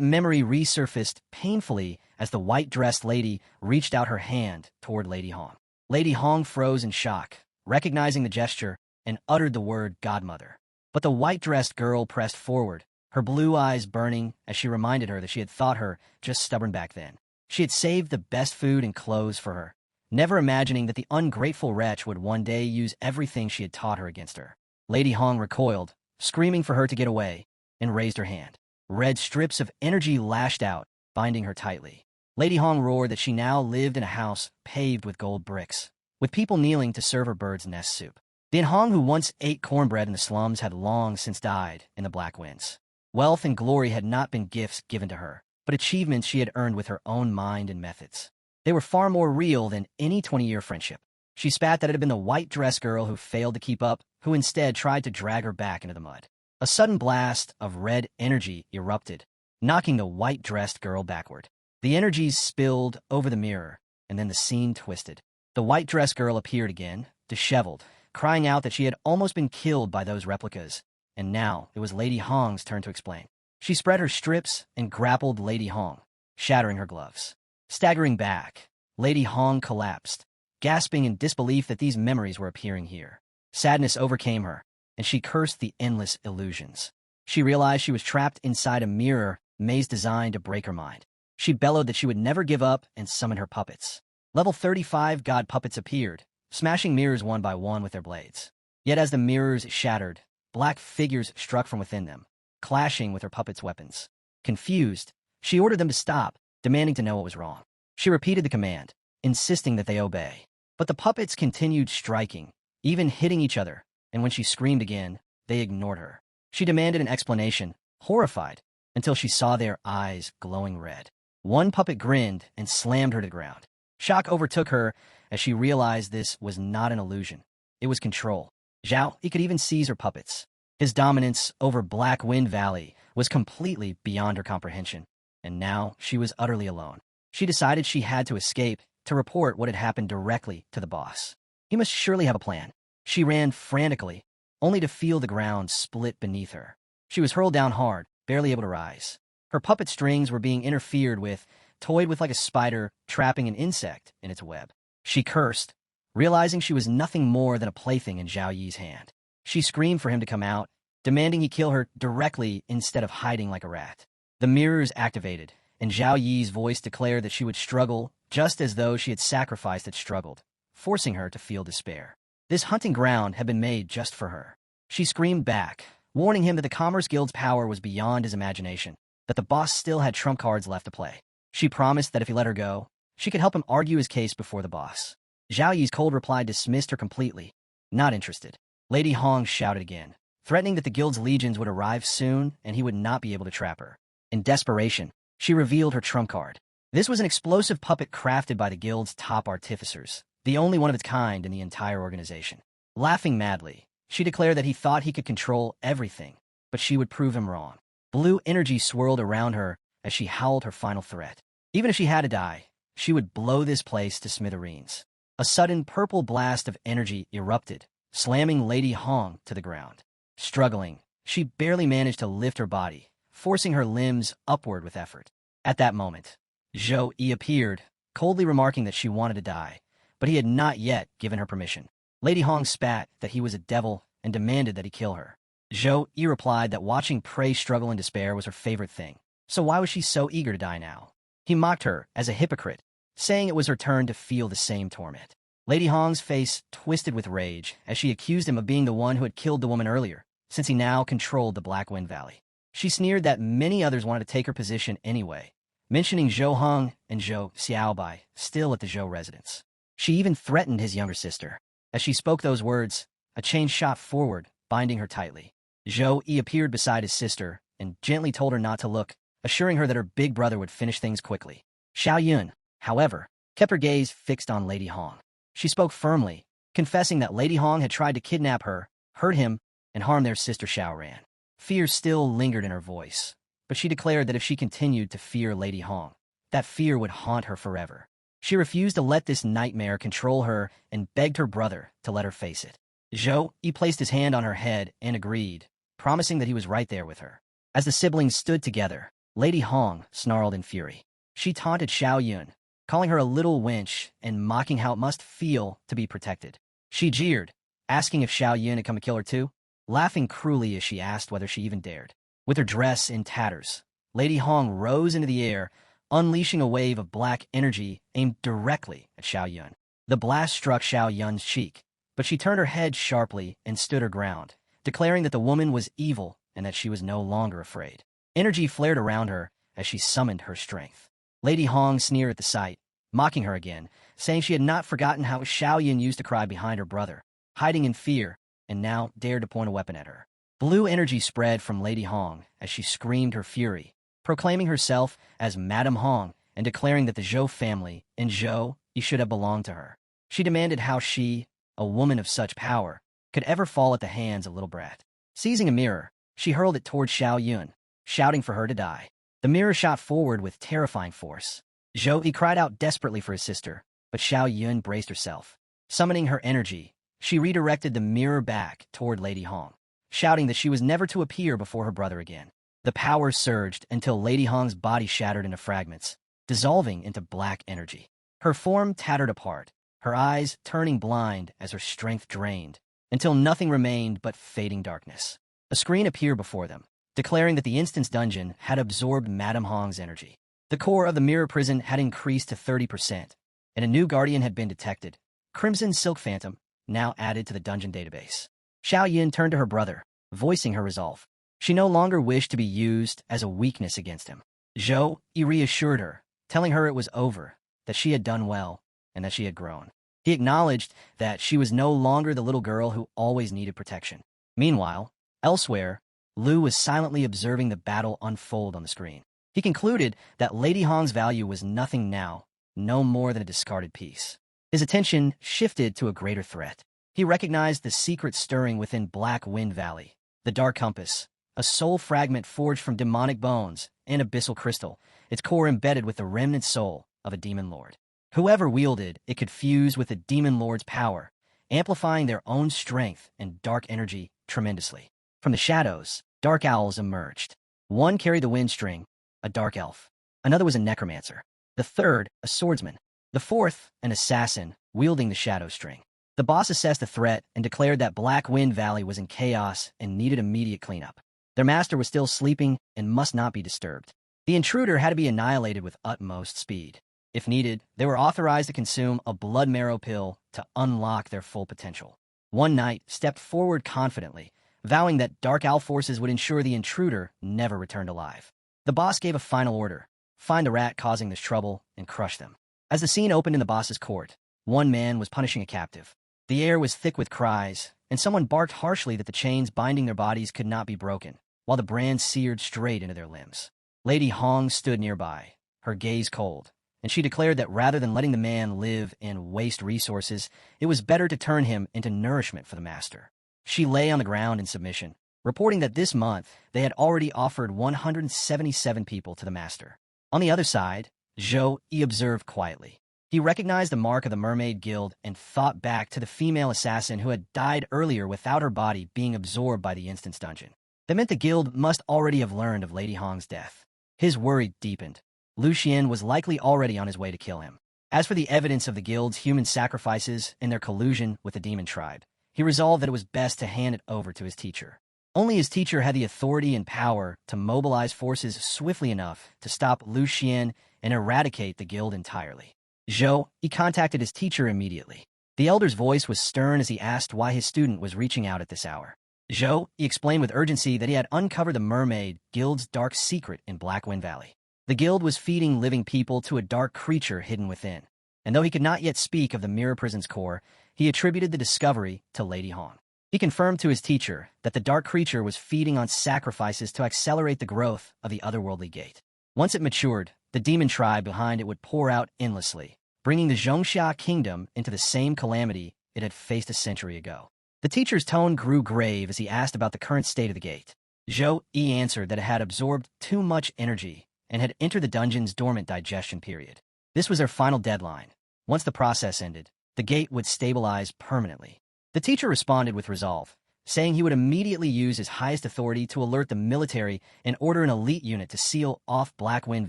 memory resurfaced painfully as the white-dressed lady reached out her hand toward Lady Hong. Lady Hong froze in shock, recognizing the gesture, and uttered the word godmother. But the white-dressed girl pressed forward, her blue eyes burning as she reminded her that she had thought her just stubborn back then. She had saved the best food and clothes for her, never imagining that the ungrateful wretch would one day use everything she had taught her against her. Lady Hong recoiled, screaming for her to get away, and raised her hand. Red strips of energy lashed out, binding her tightly. Lady Hong roared that she now lived in a house paved with gold bricks, with people kneeling to serve her bird's nest soup. The Hong who once ate cornbread in the slums had long since died in the black winds. Wealth and glory had not been gifts given to her, but achievements she had earned with her own mind and methods. They were far more real than any 20-year friendship. She spat that it had been the white-dressed girl who failed to keep up, who instead tried to drag her back into the mud. A sudden blast of red energy erupted, knocking the white-dressed girl backward. The energies spilled over the mirror, and then the scene twisted. The white-dressed girl appeared again, disheveled, crying out that she had almost been killed by those replicas, and now it was Lady Hong's turn to explain. She spread her strips and grappled Lady Hong, shattering her gloves. Staggering back, Lady Hong collapsed, gasping in disbelief that these memories were appearing here. Sadness overcame her, and she cursed the endless illusions. She realized she was trapped inside a mirror maze designed to break her mind. She bellowed that she would never give up and summoned her puppets. Level 35 god puppets appeared, smashing mirrors one by one with their blades. Yet as the mirrors shattered, black figures struck from within them, clashing with her puppets' weapons. Confused, she ordered them to stop, demanding to know what was wrong. She repeated the command, insisting that they obey. But the puppets continued striking, even hitting each other, and when she screamed again, they ignored her. She demanded an explanation, horrified, until she saw their eyes glowing red. One puppet grinned and slammed her to the ground. Shock overtook her as she realized this was not an illusion. It was control. Zhao, he could even seize her puppets. His dominance over Black Wind Valley was completely beyond her comprehension, and now she was utterly alone. She decided she had to escape, to report what had happened directly to the boss. He must surely have a plan. She ran frantically, only to feel the ground split beneath her. She was hurled down hard, barely able to rise. Her puppet strings were being interfered with, toyed with like a spider trapping an insect in its web. She cursed, realizing she was nothing more than a plaything in Zhao Yi's hand. She screamed for him to come out, demanding he kill her directly instead of hiding like a rat. The mirrors activated, and Zhao Yi's voice declared that she would struggle just as though she had sacrificed and struggled, forcing her to feel despair. This hunting ground had been made just for her. She screamed back, warning him that the Commerce Guild's power was beyond his imagination, that the boss still had trump cards left to play. She promised that if he let her go, she could help him argue his case before the boss. Zhao Yi's cold reply dismissed her completely. Not interested. Lady Hong shouted again, threatening that the guild's legions would arrive soon and he would not be able to trap her. In desperation, she revealed her trump card. This was an explosive puppet crafted by the guild's top artificers, the only one of its kind in the entire organization. Laughing madly, she declared that he thought he could control everything, but she would prove him wrong. Blue energy swirled around her as she howled her final threat. Even if she had to die, she would blow this place to smithereens. A sudden purple blast of energy erupted, slamming Lady Hong to the ground. Struggling, she barely managed to lift her body, forcing her limbs upward with effort. At that moment, Zhou Yi appeared, coldly remarking that she wanted to die, but he had not yet given her permission. Lady Hong spat that he was a devil and demanded that he kill her. Zhou Yi replied that watching prey struggle in despair was her favorite thing, so why was she so eager to die now? He mocked her as a hypocrite, saying it was her turn to feel the same torment. Lady Hong's face twisted with rage as she accused him of being the one who had killed the woman earlier, since he now controlled the Black Wind Valley. She sneered that many others wanted to take her position anyway, mentioning Zhou Hong and Zhou Xiaobai still at the Zhou residence. She even threatened his younger sister. As she spoke those words, a chain shot forward, binding her tightly. Zhou Yi appeared beside his sister and gently told her not to look, assuring her that her big brother would finish things quickly. Xiao Yun, however, kept her gaze fixed on Lady Hong. She spoke firmly, confessing that Lady Hong had tried to kidnap her, hurt him, and harm their sister Xiaoran. Fear still lingered in her voice, but she declared that if she continued to fear Lady Hong, that fear would haunt her forever. She refused to let this nightmare control her and begged her brother to let her face it. Zhou Yi placed his hand on her head and agreed, promising that he was right there with her. As the siblings stood together, Lady Hong snarled in fury. She taunted Xiao Yun, calling her a little wench and mocking how it must feel to be protected. She jeered, asking if Xiao Yun had come to kill her too, laughing cruelly as she asked whether she even dared. With her dress in tatters, Lady Hong rose into the air, unleashing a wave of black energy aimed directly at Xiao Yun. The blast struck Xiao Yun's cheek, but she turned her head sharply and stood her ground, declaring that the woman was evil and that she was no longer afraid. Energy flared around her as she summoned her strength. Lady Hong sneered at the sight, mocking her again, saying she had not forgotten how Xiao Yun used to cry behind her brother, hiding in fear, and now dared to point a weapon at her. Blue energy spread from Lady Hong as she screamed her fury, proclaiming herself as Madame Hong and declaring that the Zhou family and Zhou Yi should have belonged to her. She demanded how she, a woman of such power, could ever fall at the hands of little brat. Seizing a mirror, she hurled it toward Xiao Yun, shouting for her to die. The mirror shot forward with terrifying force. Zhou Yi cried out desperately for his sister, but Xiao Yun braced herself. Summoning her energy, she redirected the mirror back toward Lady Hong, shouting that she was never to appear before her brother again. The power surged until Lady Hong's body shattered into fragments, dissolving into black energy. Her form tattered apart, her eyes turning blind as her strength drained, until nothing remained but fading darkness. A screen appeared before them, declaring that the instant's dungeon had absorbed Madame Hong's energy. The core of the mirror prison had increased to 30%, and a new guardian had been detected, Crimson Silk Phantom, now added to the dungeon database. Xiao Yin turned to her brother, voicing her resolve. She no longer wished to be used as a weakness against him. Zhou Yi reassured her, telling her it was over, that she had done well, and that she had grown. He acknowledged that she was no longer the little girl who always needed protection. Meanwhile, elsewhere, Lu was silently observing the battle unfold on the screen. He concluded that Lady Hong's value was nothing now, no more than a discarded piece. His attention shifted to a greater threat. He recognized the secret stirring within Black Wind Valley, the Dark Compass, a soul fragment forged from demonic bones and abyssal crystal, its core embedded with the remnant soul of a demon lord. Whoever wielded it could fuse with the demon lord's power, amplifying their own strength and dark energy tremendously. From the shadows, dark owls emerged. One carried the wind string, a dark elf. Another was a necromancer. The third, a swordsman. The fourth, an assassin, wielding the shadow string. The boss assessed the threat and declared that Black Wind Valley was in chaos and needed immediate cleanup. Their master was still sleeping and must not be disturbed. The intruder had to be annihilated with utmost speed. If needed, they were authorized to consume a blood marrow pill to unlock their full potential. One knight stepped forward confidently, vowing that Dark Owl forces would ensure the intruder never returned alive. The boss gave a final order: find the rat causing this trouble and crush them. As the scene opened in the boss's court, one man was punishing a captive. The air was thick with cries, and someone barked harshly that the chains binding their bodies could not be broken, while the brand seared straight into their limbs. Lady Hong stood nearby, her gaze cold, and she declared that rather than letting the man live and waste resources, it was better to turn him into nourishment for the master. She lay on the ground in submission, reporting that this month they had already offered 177 people to the master. On the other side, Zhou Yi observed quietly. He recognized the mark of the Mermaid Guild and thought back to the female assassin who had died earlier without her body being absorbed by the instance dungeon. That meant the guild must already have learned of Lady Hong's death. His worry deepened. Lu Xian was likely already on his way to kill him. As for the evidence of the guild's human sacrifices and their collusion with the demon tribe, he resolved that it was best to hand it over to his teacher. Only his teacher had the authority and power to mobilize forces swiftly enough to stop Lu Xian and eradicate the guild entirely. Zhou Yi contacted his teacher immediately. The elder's voice was stern as he asked why his student was reaching out at this hour. Zhou Yi explained with urgency that he had uncovered the Mermaid Guild's dark secret in Black Wind Valley. The guild was feeding living people to a dark creature hidden within, and though he could not yet speak of the mirror prison's core, he attributed the discovery to Lady Hong. He confirmed to his teacher that the dark creature was feeding on sacrifices to accelerate the growth of the otherworldly gate. Once it matured, the demon tribe behind it would pour out endlessly, bringing the Zhongxia kingdom into the same calamity it had faced a century ago. The teacher's tone grew grave as he asked about the current state of the gate. Zhou Yi answered that it had absorbed too much energy and had entered the dungeon's dormant digestion period. This was their final deadline. Once the process ended, the gate would stabilize permanently. The teacher responded with resolve, saying he would immediately use his highest authority to alert the military and order an elite unit to seal off Black Wind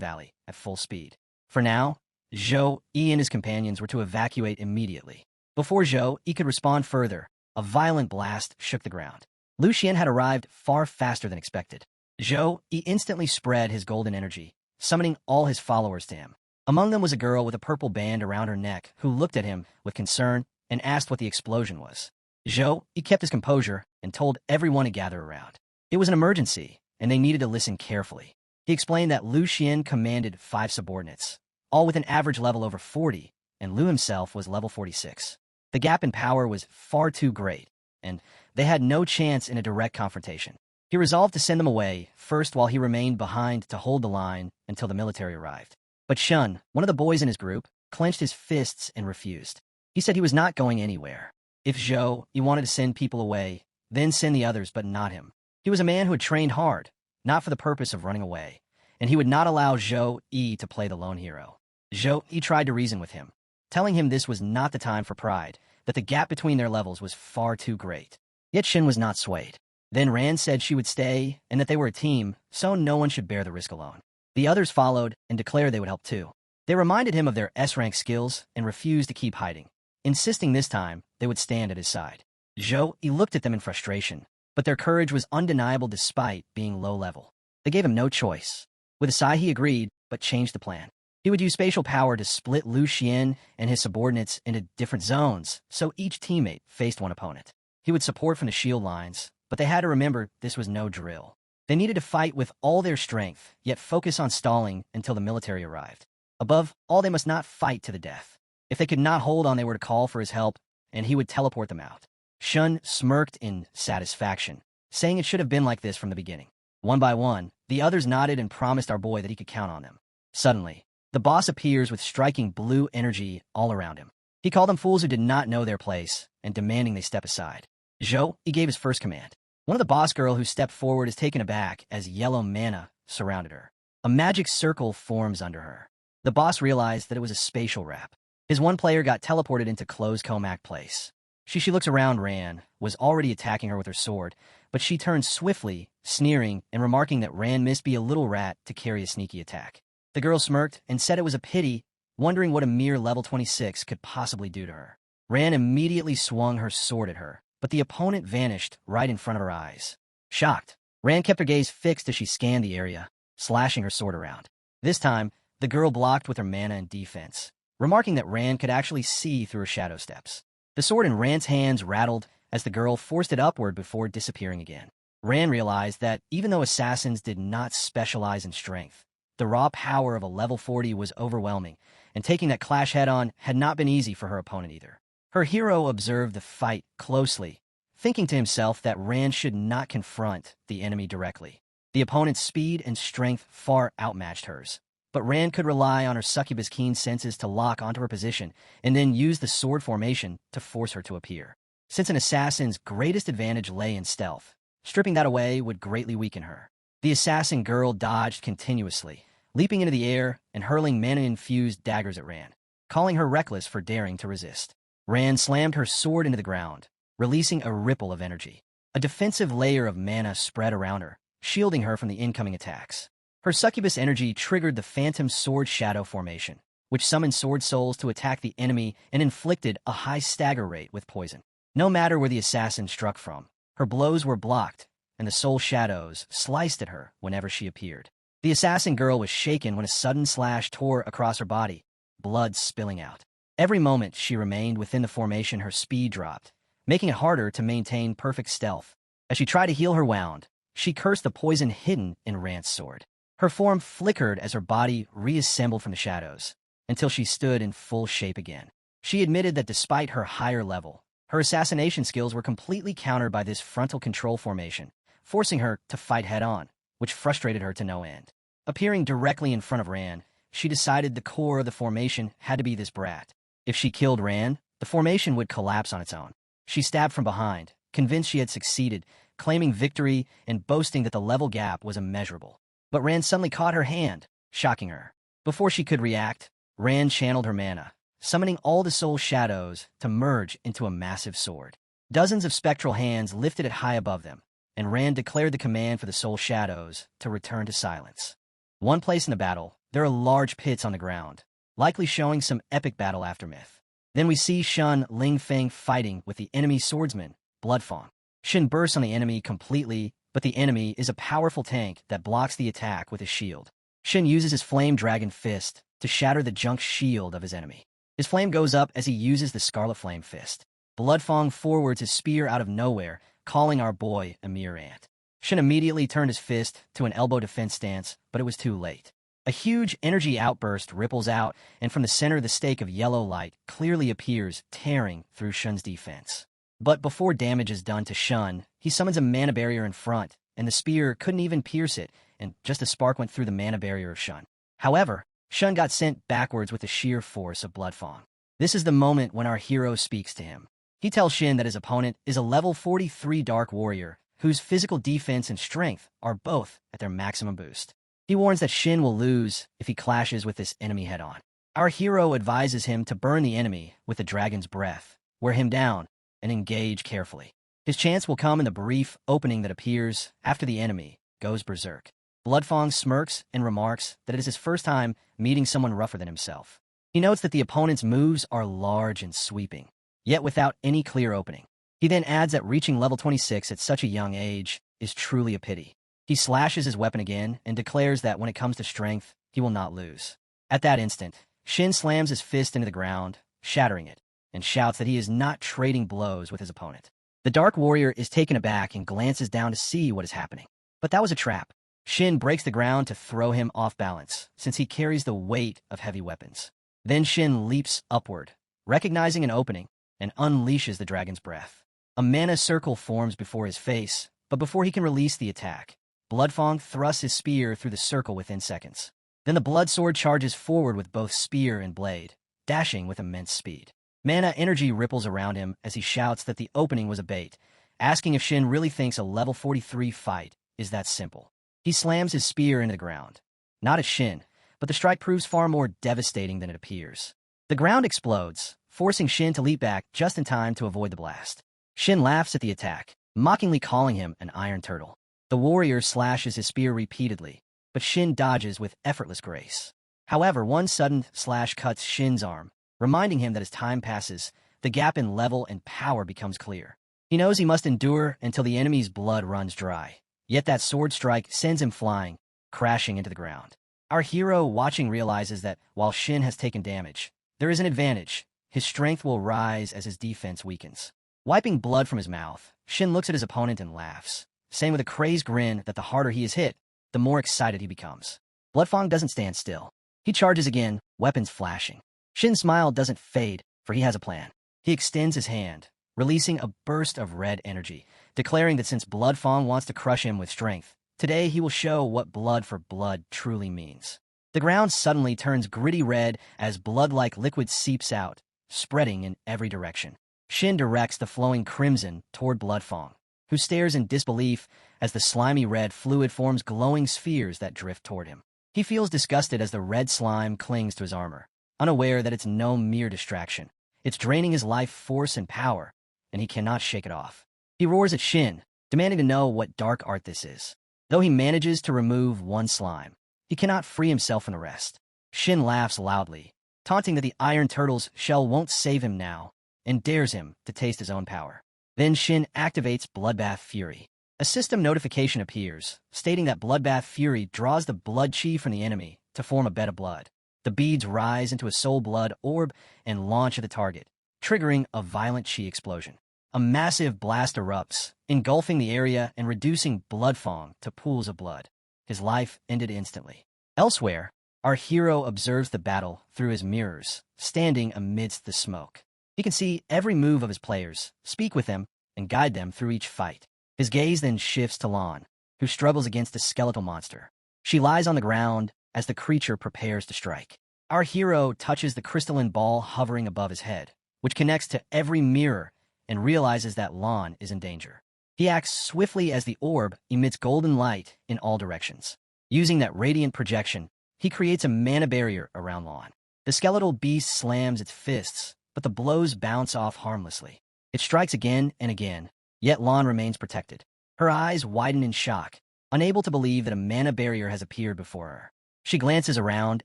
Valley at full speed. For now, Zhou Yi and his companions were to evacuate immediately. Before Zhou Yi could respond further, a violent blast shook the ground. Lu Xian had arrived far faster than expected. Zhou Yi instantly spread his golden energy, summoning all his followers to him. Among them was a girl with a purple band around her neck who looked at him with concern and asked what the explosion was. Zhou Yi kept his composure and told everyone to gather around. It was an emergency, and they needed to listen carefully. He explained that Lu Xian commanded 5 subordinates, all with an average level over 40, and Lu himself was level 46. The gap in power was far too great, and they had no chance in a direct confrontation. He resolved to send them away, first while he remained behind to hold the line until the military arrived. But Shun, one of the boys in his group, clenched his fists and refused. He said he was not going anywhere. If Zhou Yi wanted to send people away, then send the others, but not him. He was a man who had trained hard, not for the purpose of running away, and he would not allow Zhou Yi to play the lone hero. Zhou Yi tried to reason with him, telling him this was not the time for pride, that the gap between their levels was far too great. Yet Shin was not swayed. Then Ran said she would stay and that they were a team, so no one should bear the risk alone. The others followed and declared they would help too. They reminded him of their S-rank skills and refused to keep hiding. insisting this time they would stand at his side. He looked at them in frustration, but their courage was undeniable despite being low level. They gave him no choice. With a sigh, he agreed, but changed the plan. He would use spatial power to split Lu Xian and his subordinates into different zones, so each teammate faced one opponent. He would support from the shield lines, but they had to remember this was no drill. They needed to fight with all their strength, yet focus on stalling until the military arrived. Above all, they must not fight to the death. If they could not hold on, they were to call for his help, and he would teleport them out. Shun smirked in satisfaction, saying it should have been like this from the beginning. One by one, the others nodded and promised our boy that he could count on them. Suddenly, the boss appears with striking blue energy all around him. He called them fools who did not know their place, and demanding they step aside. He gave his first command. One of the boss girl who stepped forward is taken aback as yellow mana surrounded her. A magic circle forms under her. The boss realized that it was a spatial wrap. His one player got teleported into closed Comac place. She looks around. Ran was already attacking her with her sword, but she turned swiftly, sneering and remarking that Ran must be a little rat to carry a sneaky attack. The girl smirked and said it was a pity, wondering what a mere level 26 could possibly do to her. Ran immediately swung her sword at her, but the opponent vanished right in front of her eyes. Shocked, Ran kept her gaze fixed as she scanned the area, slashing her sword around. This time, the girl blocked with her mana and defense, remarking that Ran could actually see through her shadow steps. The sword in Ran's hands rattled as the girl forced it upward before disappearing again. Ran realized that even though assassins did not specialize in strength, the raw power of a level 40 was overwhelming, and taking that clash head-on had not been easy for her opponent either. Her hero observed the fight closely, thinking to himself that Ran should not confront the enemy directly. The opponent's speed and strength far outmatched hers, but Ran could rely on her succubus keen senses to lock onto her position and then use the sword formation to force her to appear. Since an assassin's greatest advantage lay in stealth, stripping that away would greatly weaken her. The assassin girl dodged continuously, leaping into the air and hurling mana-infused daggers at Ran, calling her reckless for daring to resist. Ran slammed her sword into the ground, releasing a ripple of energy. A defensive layer of mana spread around her, shielding her from the incoming attacks. Her succubus energy triggered the phantom sword shadow formation, which summoned sword souls to attack the enemy and inflicted a high stagger rate with poison. No matter where the assassin struck from, her blows were blocked, and the soul shadows sliced at her whenever she appeared. The assassin girl was shaken when a sudden slash tore across her body, blood spilling out. Every moment she remained within the formation, her speed dropped, making it harder to maintain perfect stealth. As she tried to heal her wound, she cursed the poison hidden in Ran's sword. Her form flickered as her body reassembled from the shadows, until she stood in full shape again. She admitted that despite her higher level, her assassination skills were completely countered by this frontal control formation, forcing her to fight head-on, which frustrated her to no end. Appearing directly in front of Ran, she decided the core of the formation had to be this brat. If she killed Ran, the formation would collapse on its own. She stabbed from behind, convinced she had succeeded, claiming victory and boasting that the level gap was immeasurable. But Ran suddenly caught her hand, shocking her. Before she could react, Ran channeled her mana, summoning all the soul shadows to merge into a massive sword. Dozens of spectral hands lifted it high above them, and Ran declared the command for the soul shadows to return to silence. One place in the battle, there are large pits on the ground, likely showing some epic battle aftermath. Then we see Shun Lingfeng fighting with the enemy swordsman, Bloodfang. Shin bursts on the enemy completely, but the enemy is a powerful tank that blocks the attack with his shield. Shin uses his flame dragon fist to shatter the junk shield of his enemy. His flame goes up as he uses the scarlet flame fist. Bloodfang forwards his spear out of nowhere, calling our boy a mere ant. Shin immediately turned his fist to an elbow defense stance, but it was too late. A huge energy outburst ripples out, and from the center of the stake of yellow light clearly appears, tearing through Shun's defense. But before damage is done to Shun, he summons a mana barrier in front, and the spear couldn't even pierce it, and just a spark went through the mana barrier of Shun. However, Shun got sent backwards with the sheer force of Bloodfang. This is the moment when our hero speaks to him. He tells Shin that his opponent is a level 43 Dark Warrior, whose physical defense and strength are both at their maximum boost. He warns that Shin will lose if he clashes with this enemy head-on. Our hero advises him to burn the enemy with the dragon's breath, wear him down, and engage carefully. His chance will come in the brief opening that appears after the enemy goes berserk. Bloodfang smirks and remarks that it is his first time meeting someone rougher than himself. He notes that the opponent's moves are large and sweeping, yet without any clear opening. He then adds that reaching level 26 at such a young age is truly a pity. He slashes his weapon again and declares that when it comes to strength, he will not lose. At that instant, Shin slams his fist into the ground, shattering it, and shouts that he is not trading blows with his opponent. The Dark Warrior is taken aback and glances down to see what is happening. But that was a trap. Shin breaks the ground to throw him off balance, since he carries the weight of heavy weapons. Then Shin leaps upward, recognizing an opening, and unleashes the dragon's breath. A mana circle forms before his face, but before he can release the attack, Bloodfang thrusts his spear through the circle within seconds. Then the blood sword charges forward with both spear and blade, dashing with immense speed. Mana energy ripples around him as he shouts that the opening was a bait, asking if Shin really thinks a level 43 fight is that simple. He slams his spear into the ground. Not at Shin, but the strike proves far more devastating than it appears. The ground explodes, forcing Shin to leap back just in time to avoid the blast. Shin laughs at the attack, mockingly calling him an iron turtle. The warrior slashes his spear repeatedly, but Shin dodges with effortless grace. However, one sudden slash cuts Shin's arm, reminding him that as time passes, the gap in level and power becomes clear. He knows he must endure until the enemy's blood runs dry. Yet that sword strike sends him flying, crashing into the ground. Our hero watching realizes that while Shin has taken damage, there is an advantage. His strength will rise as his defense weakens. Wiping blood from his mouth, Shin looks at his opponent and laughs, saying with a crazed grin that the harder he is hit, the more excited he becomes. Bloodfang doesn't stand still. He charges again, weapons flashing. Shin's smile doesn't fade, for he has a plan. He extends his hand, releasing a burst of red energy, declaring that since Bloodfang wants to crush him with strength, today he will show what blood for blood truly means. The ground suddenly turns gritty red as blood-like liquid seeps out, spreading in every direction. Shin directs the flowing crimson toward Bloodfang, who stares in disbelief as the slimy red fluid forms glowing spheres that drift toward him. He feels disgusted as the red slime clings to his armor, unaware that it's no mere distraction. It's draining his life force and power, and he cannot shake it off. He roars at Shin, demanding to know what dark art this is. Though he manages to remove one slime, he cannot free himself from the rest. Shin laughs loudly, taunting that the Iron Turtle's shell won't save him now, and dares him to taste his own power. Then Shin activates Bloodbath Fury. A system notification appears, stating that Bloodbath Fury draws the blood chi from the enemy to form a bed of blood. The beads rise into a soul blood orb and launch at the target, triggering a violent chi explosion. A massive blast erupts, engulfing the area and reducing Bloodfang to pools of blood. His life ended instantly. Elsewhere, our hero observes the battle through his mirrors, standing amidst the smoke. He can see every move of his players, speak with them, and guide them through each fight. His gaze then shifts to Lan, who struggles against a skeletal monster. She lies on the ground as the creature prepares to strike. Our hero touches the crystalline ball hovering above his head, which connects to every mirror, and realizes that Lan is in danger. He acts swiftly as the orb emits golden light in all directions. Using that radiant projection, he creates a mana barrier around Lan. The skeletal beast slams its fists, but the blows bounce off harmlessly. It strikes again and again, yet Lan remains protected. Her eyes widen in shock, unable to believe that a mana barrier has appeared before her. She glances around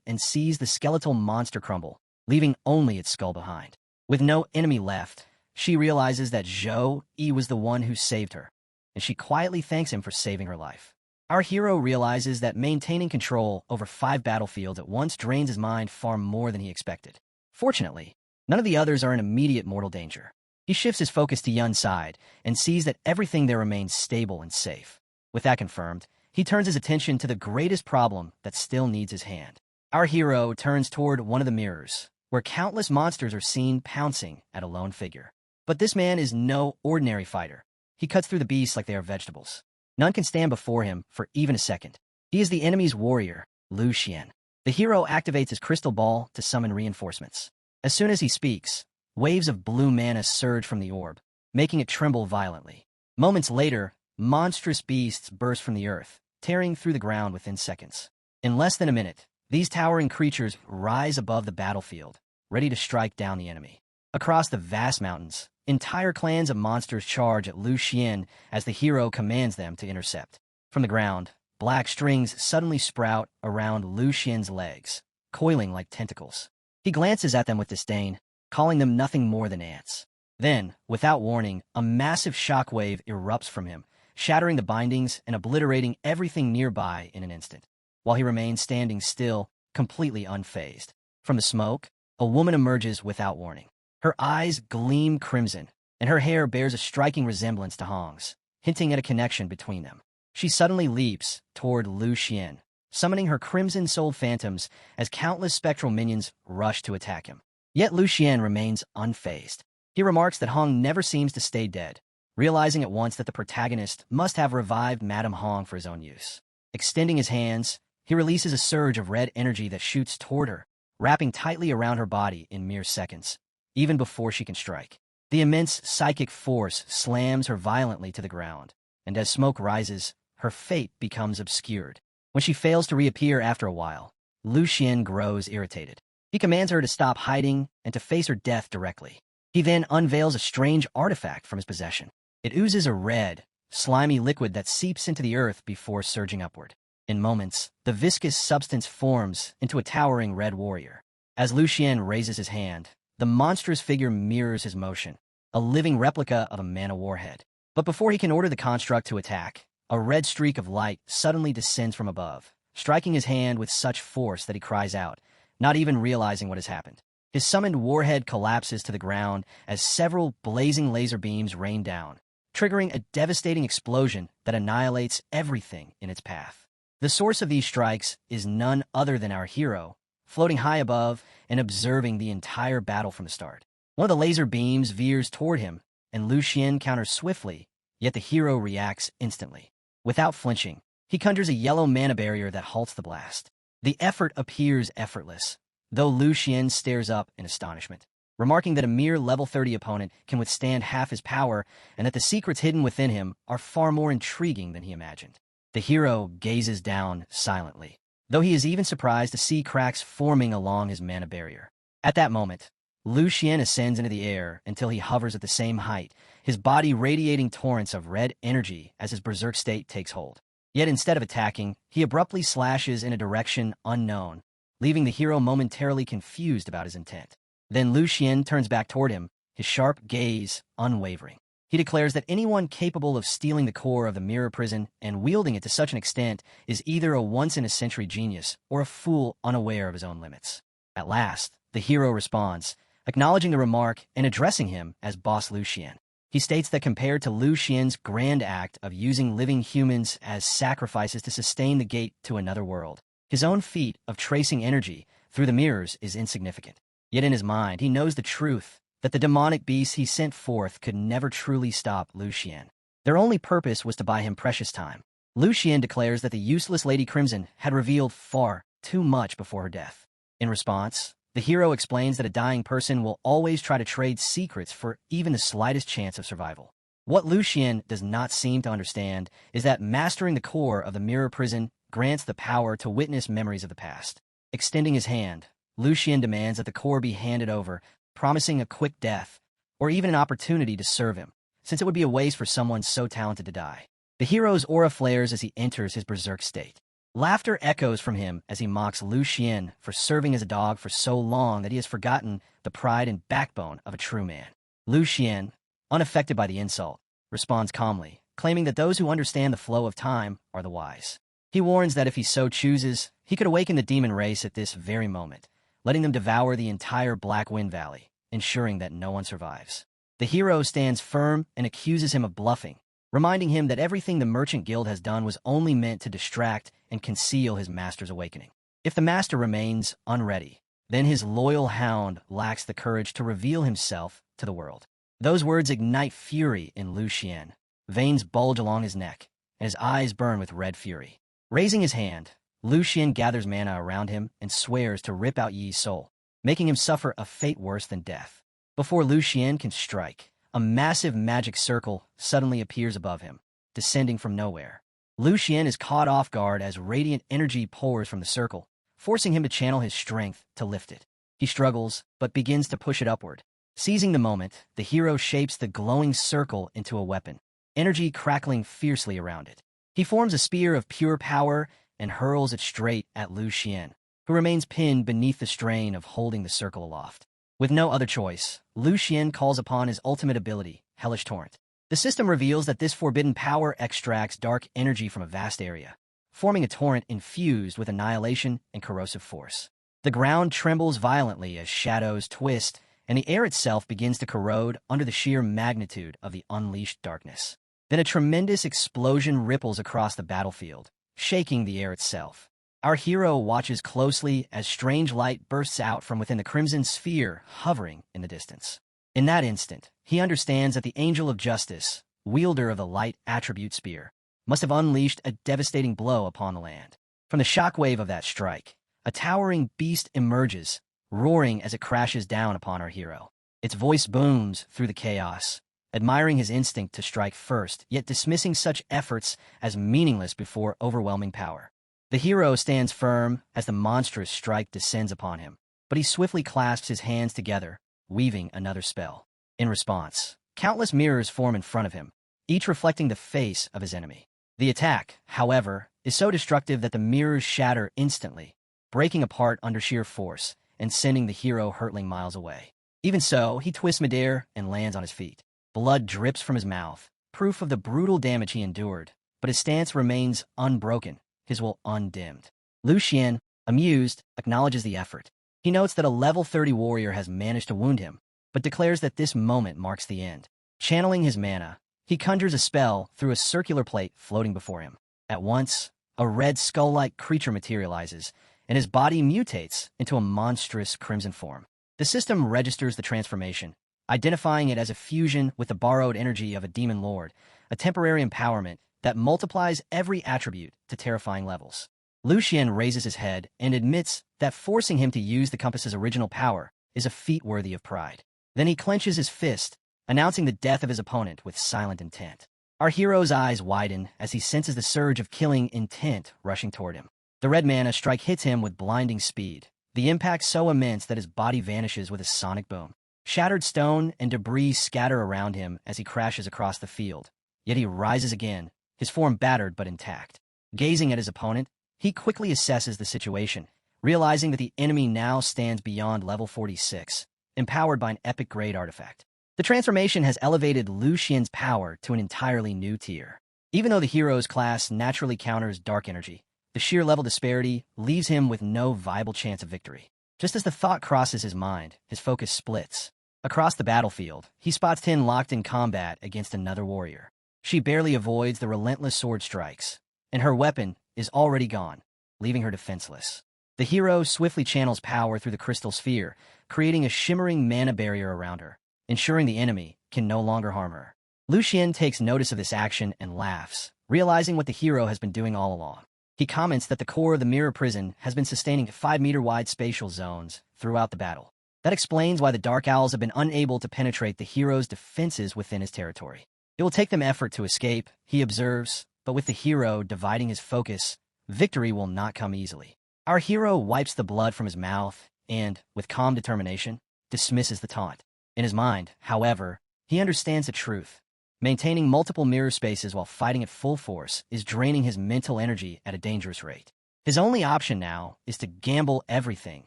and sees the skeletal monster crumble, leaving only its skull behind. With no enemy left, she realizes that Zhou Yi was the one who saved her, and she quietly thanks him for saving her life. Our hero realizes that maintaining control over 5 battlefields at once drains his mind far more than he expected. Fortunately, none of the others are in immediate mortal danger. He shifts his focus to Yun's side and sees that everything there remains stable and safe. With that confirmed, he turns his attention to the greatest problem that still needs his hand. Our hero turns toward one of the mirrors, where countless monsters are seen pouncing at a lone figure. But this man is no ordinary fighter. He cuts through the beasts like they are vegetables. None can stand before him for even a second. He is the enemy's warrior, Lu Xian. The hero activates his crystal ball to summon reinforcements. As soon as he speaks, waves of blue mana surge from the orb, making it tremble violently. Moments later, monstrous beasts burst from the earth, tearing through the ground within seconds. In less than a minute, these towering creatures rise above the battlefield, ready to strike down the enemy. Across the vast mountains, entire clans of monsters charge at Lu Xian as the hero commands them to intercept. From the ground, black strings suddenly sprout around Lu Xian's legs, coiling like tentacles. He glances at them with disdain, calling them nothing more than ants. Then, without warning, a massive shockwave erupts from him, shattering the bindings and obliterating everything nearby in an instant, while he remains standing still, completely unfazed. From the smoke, a woman emerges without warning. Her eyes gleam crimson, and her hair bears a striking resemblance to Hong's, hinting at a connection between them. She suddenly leaps toward Lu Xian, summoning her crimson-souled phantoms as countless spectral minions rush to attack him. Yet Lu Xian remains unfazed. He remarks that Hong never seems to stay dead, realizing at once that the protagonist must have revived Madame Hong for his own use. Extending his hands, he releases a surge of red energy that shoots toward her, wrapping tightly around her body in mere seconds, even before she can strike. The immense psychic force slams her violently to the ground, and as smoke rises, her fate becomes obscured. When she fails to reappear after a while, Lu Xian grows irritated. He commands her to stop hiding and to face her death directly. He then unveils a strange artifact from his possession. It oozes a red, slimy liquid that seeps into the earth before surging upward. In moments, the viscous substance forms into a towering red warrior. As Lu Xian raises his hand, the monstrous figure mirrors his motion, a living replica of a manhwa warhead. But before he can order the construct to attack, a red streak of light suddenly descends from above, striking his hand with such force that he cries out, not even realizing what has happened. His summoned warhead collapses to the ground as several blazing laser beams rain down, triggering a devastating explosion that annihilates everything in its path. The source of these strikes is none other than our hero, floating high above and observing the entire battle from the start. One of the laser beams veers toward him, and Lu Xian counters swiftly, yet the hero reacts instantly. Without flinching, he conjures a yellow mana barrier that halts the blast. The effort appears effortless, though Lu Xian stares up in astonishment, remarking that a mere level 30 opponent can withstand half his power and that the secrets hidden within him are far more intriguing than he imagined. The hero gazes down silently, though he is even surprised to see cracks forming along his mana barrier. At that moment, Lu Xian ascends into the air until he hovers at the same height, his body radiating torrents of red energy as his berserk state takes hold. Yet instead of attacking, he abruptly slashes in a direction unknown, leaving the hero momentarily confused about his intent. Then Lu Xian turns back toward him, his sharp gaze unwavering. He declares that anyone capable of stealing the core of the mirror prison and wielding it to such an extent is either a once-in-a-century genius or a fool unaware of his own limits. At last, the hero responds, acknowledging the remark and addressing him as Boss Lu Xian. He states that compared to Lu Xian's grand act of using living humans as sacrifices to sustain the gate to another world, his own feat of tracing energy through the mirrors is insignificant. Yet in his mind, he knows the truth, that the demonic beasts he sent forth could never truly stop Lu Xian. Their only purpose was to buy him precious time. Lu Xian declares that the useless Lady Crimson had revealed far too much before her death. In response, the hero explains that a dying person will always try to trade secrets for even the slightest chance of survival. What Lu Xian does not seem to understand is that mastering the core of the mirror prison grants the power to witness memories of the past. Extending his hand, Lu Xian demands that the core be handed over, promising a quick death, or even an opportunity to serve him, since it would be a waste for someone so talented to die. The hero's aura flares as he enters his berserk state. Laughter echoes from him as he mocks Lu Xian for serving as a dog for so long that he has forgotten the pride and backbone of a true man. Lu Xian, unaffected by the insult, responds calmly, claiming that those who understand the flow of time are the wise. He warns that if he so chooses, he could awaken the demon race at this very moment, letting them devour the entire Black Wind Valley, ensuring that no one survives. The hero stands firm and accuses him of bluffing, reminding him that everything the Merchant Guild has done was only meant to distract and conceal his master's awakening. If the master remains unready, then his loyal hound lacks the courage to reveal himself to the world. Those words ignite fury in Lu Xian. Veins bulge along his neck, and his eyes burn with red fury. Raising his hand, Lu Xian gathers mana around him and swears to rip out Yi's soul, making him suffer a fate worse than death. Before Lu Xian can strike, a massive magic circle suddenly appears above him, descending from nowhere. Lu Xian is caught off guard as radiant energy pours from the circle, forcing him to channel his strength to lift it. He struggles, but begins to push it upward. Seizing the moment, the hero shapes the glowing circle into a weapon, energy crackling fiercely around it. He forms a spear of pure power and hurls it straight at Lu Xian, who remains pinned beneath the strain of holding the circle aloft. With no other choice, Lu Xian calls upon his ultimate ability, Hellish Torrent. The system reveals that this forbidden power extracts dark energy from a vast area, forming a torrent infused with annihilation and corrosive force. The ground trembles violently as shadows twist, and the air itself begins to corrode under the sheer magnitude of the unleashed darkness. Then a tremendous explosion ripples across the battlefield, shaking the air itself. Our hero watches closely as strange light bursts out from within the crimson sphere hovering in the distance. In that instant, he understands that the Angel of Justice, wielder of the light attribute spear, must have unleashed a devastating blow upon the land. From the shockwave of that strike, a towering beast emerges, roaring as it crashes down upon our hero. Its voice booms through the chaos, admiring his instinct to strike first, yet dismissing such efforts as meaningless before overwhelming power. The hero stands firm as the monstrous strike descends upon him, but he swiftly clasps his hands together, weaving another spell. In response, countless mirrors form in front of him, each reflecting the face of his enemy. The attack, however, is so destructive that the mirrors shatter instantly, breaking apart under sheer force and sending the hero hurtling miles away. Even so, he twists midair and lands on his feet. Blood drips from his mouth, proof of the brutal damage he endured, but his stance remains unbroken, his will undimmed. Lu Xian, amused, acknowledges the effort. He notes that a level 30 warrior has managed to wound him, but declares that this moment marks the end. Channeling his mana, he conjures a spell through a circular plate floating before him. At once, a red skull-like creature materializes, and his body mutates into a monstrous crimson form. The system registers the transformation, identifying it as a fusion with the borrowed energy of a demon lord, a temporary empowerment that multiplies every attribute to terrifying levels. Lu Xian raises his head and admits that forcing him to use the compass's original power is a feat worthy of pride. Then he clenches his fist, announcing the death of his opponent with silent intent. Our hero's eyes widen as he senses the surge of killing intent rushing toward him. The red mana strike hits him with blinding speed, the impact so immense that his body vanishes with a sonic boom. Shattered stone and debris scatter around him as he crashes across the field, yet he rises again, his form battered but intact. Gazing at his opponent, he quickly assesses the situation, realizing that the enemy now stands beyond level 46, empowered by an epic-grade artifact. The transformation has elevated Lu Xian's power to an entirely new tier. Even though the hero's class naturally counters dark energy, the sheer level disparity leaves him with no viable chance of victory. Just as the thought crosses his mind, his focus splits. Across the battlefield, he spots Tin locked in combat against another warrior. She barely avoids the relentless sword strikes, and her weapon is already gone, leaving her defenseless. The hero swiftly channels power through the crystal sphere, creating a shimmering mana barrier around her, ensuring the enemy can no longer harm her. Lu Xian takes notice of this action and laughs, realizing what the hero has been doing all along. He comments that the core of the mirror prison has been sustaining 5-meter-wide spatial zones throughout the battle. That explains why the Dark Owls have been unable to penetrate the hero's defenses within his territory. It will take them effort to escape, he observes, but with the hero dividing his focus, victory will not come easily. Our hero wipes the blood from his mouth and, with calm determination, dismisses the taunt. In his mind, however, he understands the truth. Maintaining multiple mirror spaces while fighting at full force is draining his mental energy at a dangerous rate. His only option now is to gamble everything,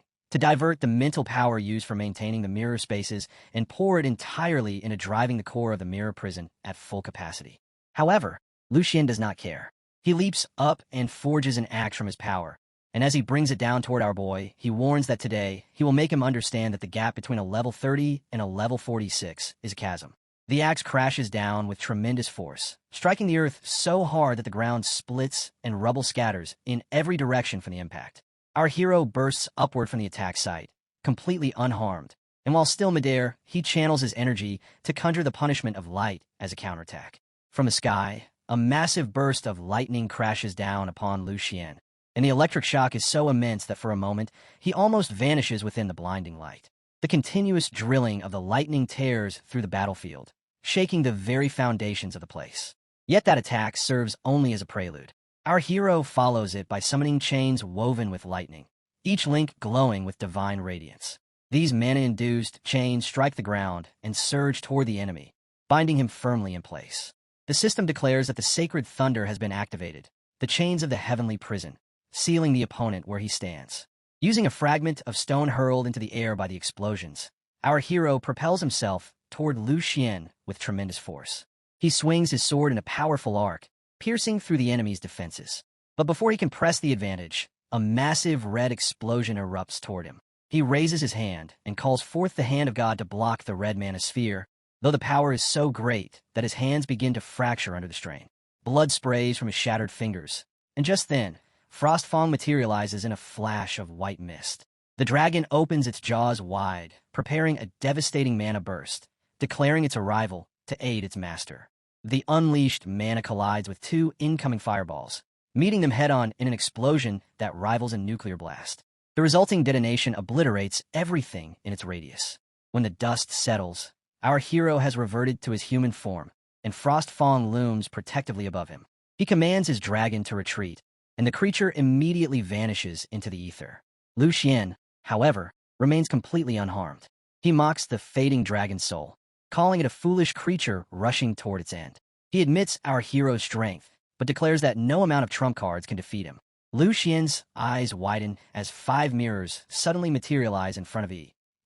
to divert the mental power used for maintaining the mirror spaces and pour it entirely into driving the core of the mirror prison at full capacity. However, Lu Xian does not care. He leaps up and forges an axe from his power, and as he brings it down toward our boy, he warns that today he will make him understand that the gap between a level 30 and a level 46 is a chasm. The axe crashes down with tremendous force, striking the earth so hard that the ground splits and rubble scatters in every direction from the impact. Our hero bursts upward from the attack site, completely unharmed, and while still midair, he channels his energy to conjure the punishment of light as a counterattack. From the sky, a massive burst of lightning crashes down upon Lu Xian, and the electric shock is so immense that for a moment, he almost vanishes within the blinding light. The continuous drilling of the lightning tears through the battlefield, shaking the very foundations of the place. Yet that attack serves only as a prelude. Our hero follows it by summoning chains woven with lightning, each link glowing with divine radiance. These mana-induced chains strike the ground and surge toward the enemy, binding him firmly in place. The system declares that the sacred thunder has been activated, the chains of the heavenly prison, sealing the opponent where he stands. Using a fragment of stone hurled into the air by the explosions, our hero propels himself toward Lu Xian with tremendous force. He swings his sword in a powerful arc, piercing through the enemy's defenses. But before he can press the advantage, a massive red explosion erupts toward him. He raises his hand and calls forth the hand of God to block the red mana sphere, though the power is so great that his hands begin to fracture under the strain. Blood sprays from his shattered fingers, and just then, Frostfang materializes in a flash of white mist. The dragon opens its jaws wide, preparing a devastating mana burst, declaring its arrival to aid its master. The unleashed mana collides with two incoming fireballs, meeting them head-on in an explosion that rivals a nuclear blast. The resulting detonation obliterates everything in its radius. When the dust settles, our hero has reverted to his human form, and Frostfang looms protectively above him. He commands his dragon to retreat, and the creature immediately vanishes into the ether. Lu Xian, however, remains completely unharmed. He mocks the fading dragon's soul, calling it a foolish creature rushing toward its end. He admits our hero's strength, but declares that no amount of trump cards can defeat him. Lu Xian's eyes widen as 5 mirrors suddenly materialize in front of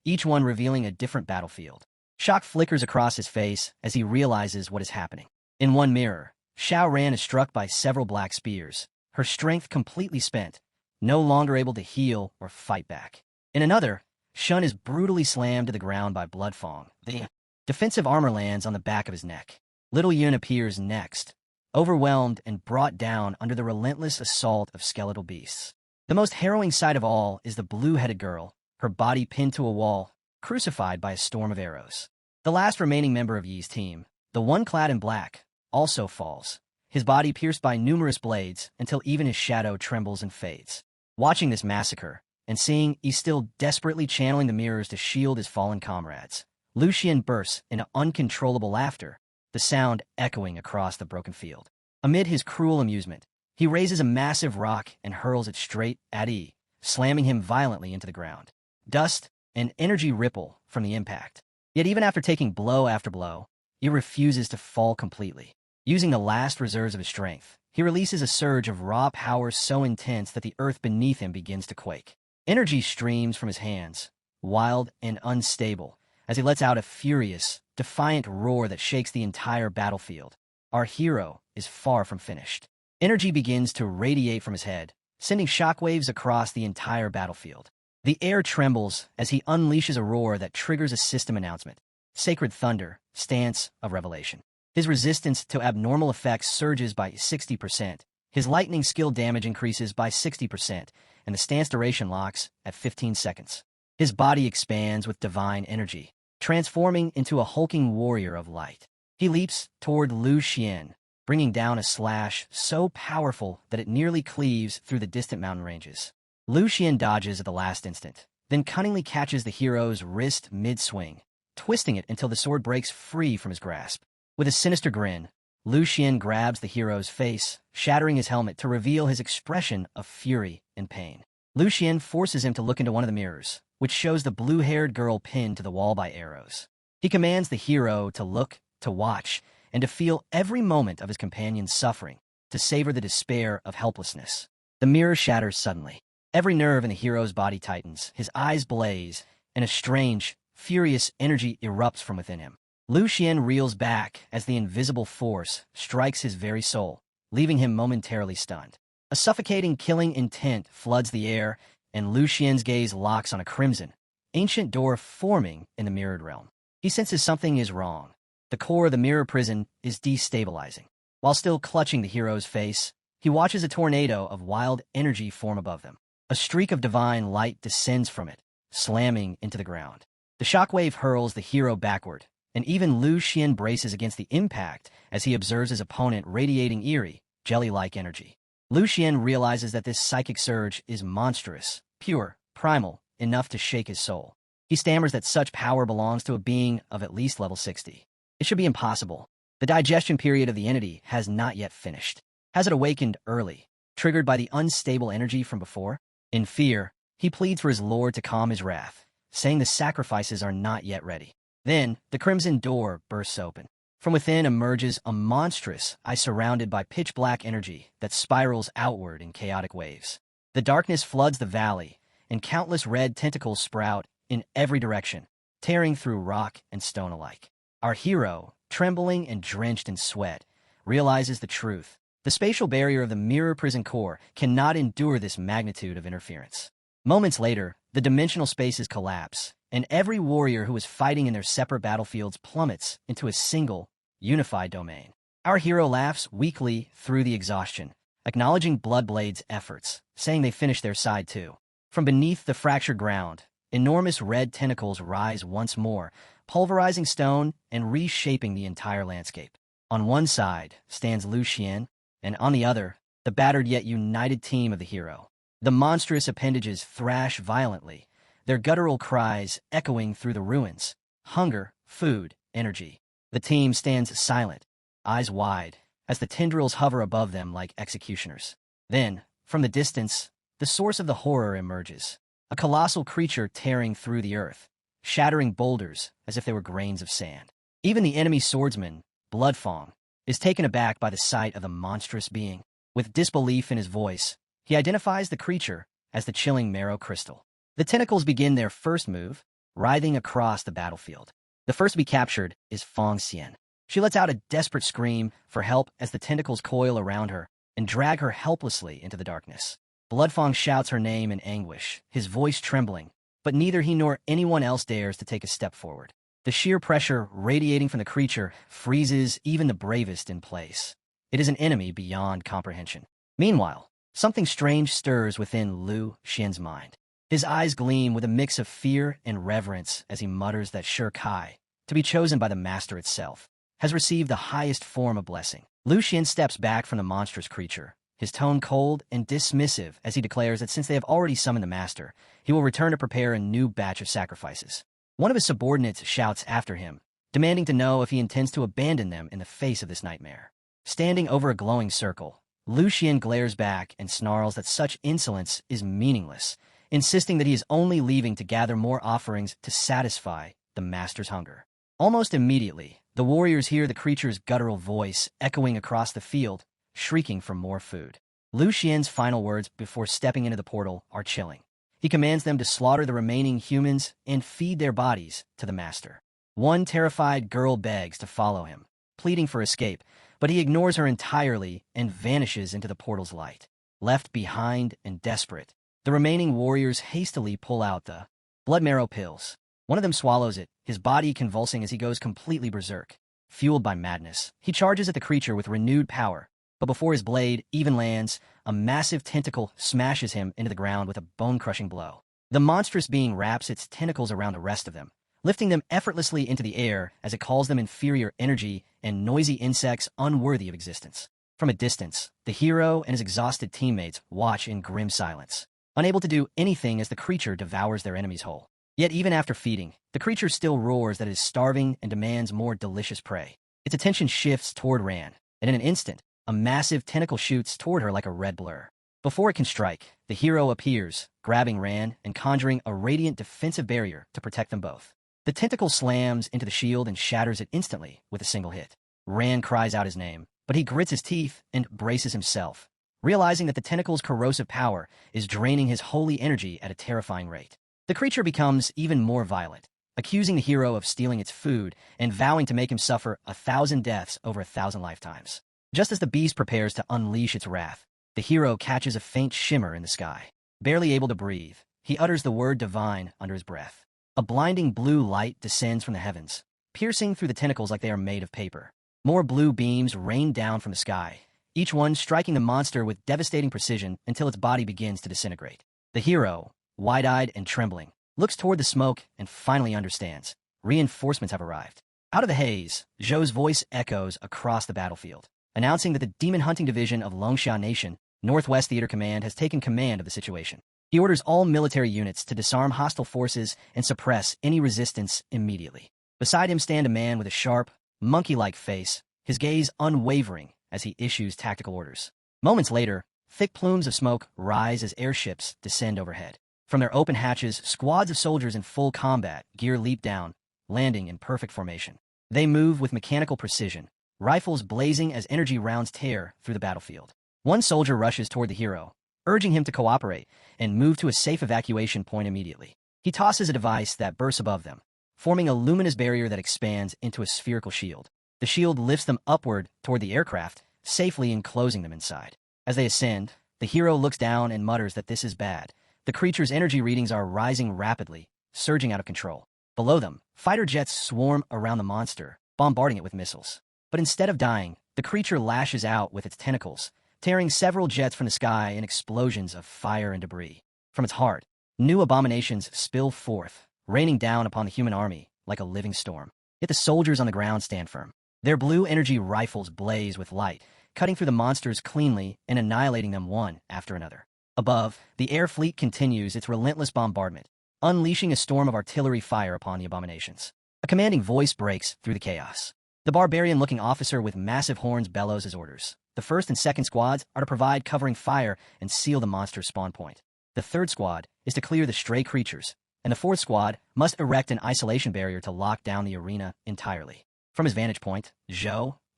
each one revealing a different battlefield. Shock flickers across his face as he realizes what is happening. In one mirror, Xiao Ran is struck by several black spears, her strength completely spent, no longer able to heal or fight back. In another, Shun is brutally slammed to the ground by Bloodfang. The defensive armor lands on the back of his neck. Little Yun appears next, overwhelmed and brought down under the relentless assault of skeletal beasts. The most harrowing sight of all is the blue-headed girl, her body pinned to a wall, crucified by a storm of arrows. The last remaining member of Yi's team, the one clad in black, also falls, his body pierced by numerous blades until even his shadow trembles and fades. Watching this massacre, and seeing Yi still desperately channeling the mirrors to shield his fallen comrades, Lu Xian bursts into uncontrollable laughter, the sound echoing across the broken field. Amid his cruel amusement, he raises a massive rock and hurls it straight at Yi, slamming him violently into the ground. Dust and energy ripple from the impact. Yet even after taking blow after blow, Yi refuses to fall completely. Using the last reserves of his strength, he releases a surge of raw power so intense that the earth beneath him begins to quake. Energy streams from his hands, wild and unstable, as he lets out a furious, defiant roar that shakes the entire battlefield. Our hero is far from finished. Energy begins to radiate from his head, sending shockwaves across the entire battlefield. The air trembles as he unleashes a roar that triggers a system announcement. Sacred Thunder, Stance of Revelation. His resistance to abnormal effects surges by 60%, his lightning skill damage increases by 60%, and the stance duration locks at 15 seconds. His body expands with divine energy, transforming into a hulking warrior of light. He leaps toward Lu Xian, bringing down a slash so powerful that it nearly cleaves through the distant mountain ranges. Lu Xian dodges at the last instant, then cunningly catches the hero's wrist mid-swing, twisting it until the sword breaks free from his grasp. With a sinister grin, Lu Xian grabs the hero's face, shattering his helmet to reveal his expression of fury and pain. Lu Xian forces him to look into one of the mirrors, which shows the blue-haired girl pinned to the wall by arrows. He commands the hero to look, to watch, and to feel every moment of his companion's suffering, to savor the despair of helplessness. The mirror shatters suddenly. Every nerve in the hero's body tightens, his eyes blaze, and a strange, furious energy erupts from within him. Lu Xian reels back as the invisible force strikes his very soul, leaving him momentarily stunned. A suffocating killing intent floods the air, and Lu Xian's gaze locks on a crimson, ancient door forming in the mirrored realm. He senses something is wrong. The core of the mirror prison is destabilizing. While still clutching the hero's face, he watches a tornado of wild energy form above them. A streak of divine light descends from it, slamming into the ground. The shockwave hurls the hero backward, and even Lu Xian braces against the impact as he observes his opponent radiating eerie, jelly-like energy. Lu Xian realizes that this psychic surge is monstrous, pure, primal, enough to shake his soul. He stammers that such power belongs to a being of at least level 60. It should be impossible. The digestion period of the entity has not yet finished. Has it awakened early, triggered by the unstable energy from before? In fear, he pleads for his lord to calm his wrath, saying the sacrifices are not yet ready. Then, the crimson door bursts open. From within emerges a monstrous eye surrounded by pitch-black energy that spirals outward in chaotic waves. The darkness floods the valley, and countless red tentacles sprout in every direction, tearing through rock and stone alike. Our hero, trembling and drenched in sweat, realizes the truth. The spatial barrier of the mirror prison core cannot endure this magnitude of interference. Moments later, the dimensional spaces collapse, and every warrior who was fighting in their separate battlefields plummets into a single, unified domain. Our hero laughs weakly through the exhaustion, acknowledging Bloodblade's efforts, saying they finished their side too. From beneath the fractured ground, enormous red tentacles rise once more, pulverizing stone and reshaping the entire landscape. On one side stands Lu Xian, and on the other, the battered yet united team of the hero. The monstrous appendages thrash violently, their guttural cries echoing through the ruins. Hunger, food, energy. The team stands silent, eyes wide, as the tendrils hover above them like executioners. Then, from the distance, the source of the horror emerges. A colossal creature tearing through the earth, shattering boulders as if they were grains of sand. Even the enemy swordsman, Bloodfang, is taken aback by the sight of the monstrous being. With disbelief in his voice, he identifies the creature as the chilling marrow crystal. The tentacles begin their first move, writhing across the battlefield. The first to be captured is Fang Xian. She lets out a desperate scream for help as the tentacles coil around her and drag her helplessly into the darkness. Bloodfang shouts her name in anguish, his voice trembling, but neither he nor anyone else dares to take a step forward. The sheer pressure radiating from the creature freezes even the bravest in place. It is an enemy beyond comprehension. Meanwhile, something strange stirs within Lu Xian's mind. His eyes gleam with a mix of fear and reverence as he mutters that Shi Kai, to be chosen by the master itself, has received the highest form of blessing. Lu Xian steps back from the monstrous creature, his tone cold and dismissive as he declares that since they have already summoned the master, he will return to prepare a new batch of sacrifices. One of his subordinates shouts after him, demanding to know if he intends to abandon them in the face of this nightmare. Standing over a glowing circle, Lu Xian glares back and snarls that such insolence is meaningless, insisting that he is only leaving to gather more offerings to satisfy the master's hunger. Almost immediately, the warriors hear the creature's guttural voice echoing across the field, shrieking for more food. Lu Xian's final words before stepping into the portal are chilling. He commands them to slaughter the remaining humans and feed their bodies to the master. One terrified girl begs to follow him, pleading for escape, but he ignores her entirely and vanishes into the portal's light. Left behind and desperate, the remaining warriors hastily pull out the blood marrow pills. One of them swallows it, his body convulsing as he goes completely berserk. Fueled by madness, he charges at the creature with renewed power, but before his blade even lands, a massive tentacle smashes him into the ground with a bone-crushing blow. The monstrous being wraps its tentacles around the rest of them, lifting them effortlessly into the air as it calls them inferior energy and noisy insects unworthy of existence. From a distance, the hero and his exhausted teammates watch in grim silence, unable to do anything as the creature devours their enemies whole. Yet even after feeding, the creature still roars that it is starving and demands more delicious prey. Its attention shifts toward Ran, and in an instant, a massive tentacle shoots toward her like a red blur. Before it can strike, the hero appears, grabbing Ran and conjuring a radiant defensive barrier to protect them both. The tentacle slams into the shield and shatters it instantly with a single hit. Ran cries out his name, but he grits his teeth and braces himself, realizing that the tentacle's corrosive power is draining his holy energy at a terrifying rate. The creature becomes even more violent, accusing the hero of stealing its food and vowing to make him suffer 1,000 deaths over 1,000 lifetimes. Just as the beast prepares to unleash its wrath, the hero catches a faint shimmer in the sky. Barely able to breathe, he utters the word divine under his breath. A blinding blue light descends from the heavens, piercing through the tentacles like they are made of paper. More blue beams rain down from the sky, each one striking the monster with devastating precision until its body begins to disintegrate. The hero, wide-eyed and trembling, looks toward the smoke and finally understands. Reinforcements have arrived. Out of the haze, Zhou's voice echoes across the battlefield, announcing that the Demon Hunting Division of Longsha Nation, Northwest Theater Command, has taken command of the situation. He orders all military units to disarm hostile forces and suppress any resistance immediately. Beside him stand a man with a sharp, monkey-like face, his gaze unwavering as he issues tactical orders. Moments later, thick plumes of smoke rise as airships descend overhead. From their open hatches, squads of soldiers in full combat gear leap down, landing in perfect formation. They move with mechanical precision, rifles blazing as energy rounds tear through the battlefield. One soldier rushes toward the hero, urging him to cooperate and move to a safe evacuation point immediately. He tosses a device that bursts above them, forming a luminous barrier that expands into a spherical shield. The shield lifts them upward toward the aircraft, safely enclosing them inside. As they ascend, the hero looks down and mutters that this is bad. The creature's energy readings are rising rapidly, surging out of control. Below them, fighter jets swarm around the monster, bombarding it with missiles. But instead of dying, the creature lashes out with its tentacles, tearing several jets from the sky in explosions of fire and debris. From its heart, new abominations spill forth, raining down upon the human army like a living storm. Yet the soldiers on the ground stand firm. Their blue energy rifles blaze with light, cutting through the monsters cleanly and annihilating them one after another. Above, the air fleet continues its relentless bombardment, unleashing a storm of artillery fire upon the abominations. A commanding voice breaks through the chaos. The barbarian-looking officer with massive horns bellows his orders. The first and second squads are to provide covering fire and seal the monster's spawn point. The third squad is to clear the stray creatures, and the fourth squad must erect an isolation barrier to lock down the arena entirely. From his vantage point,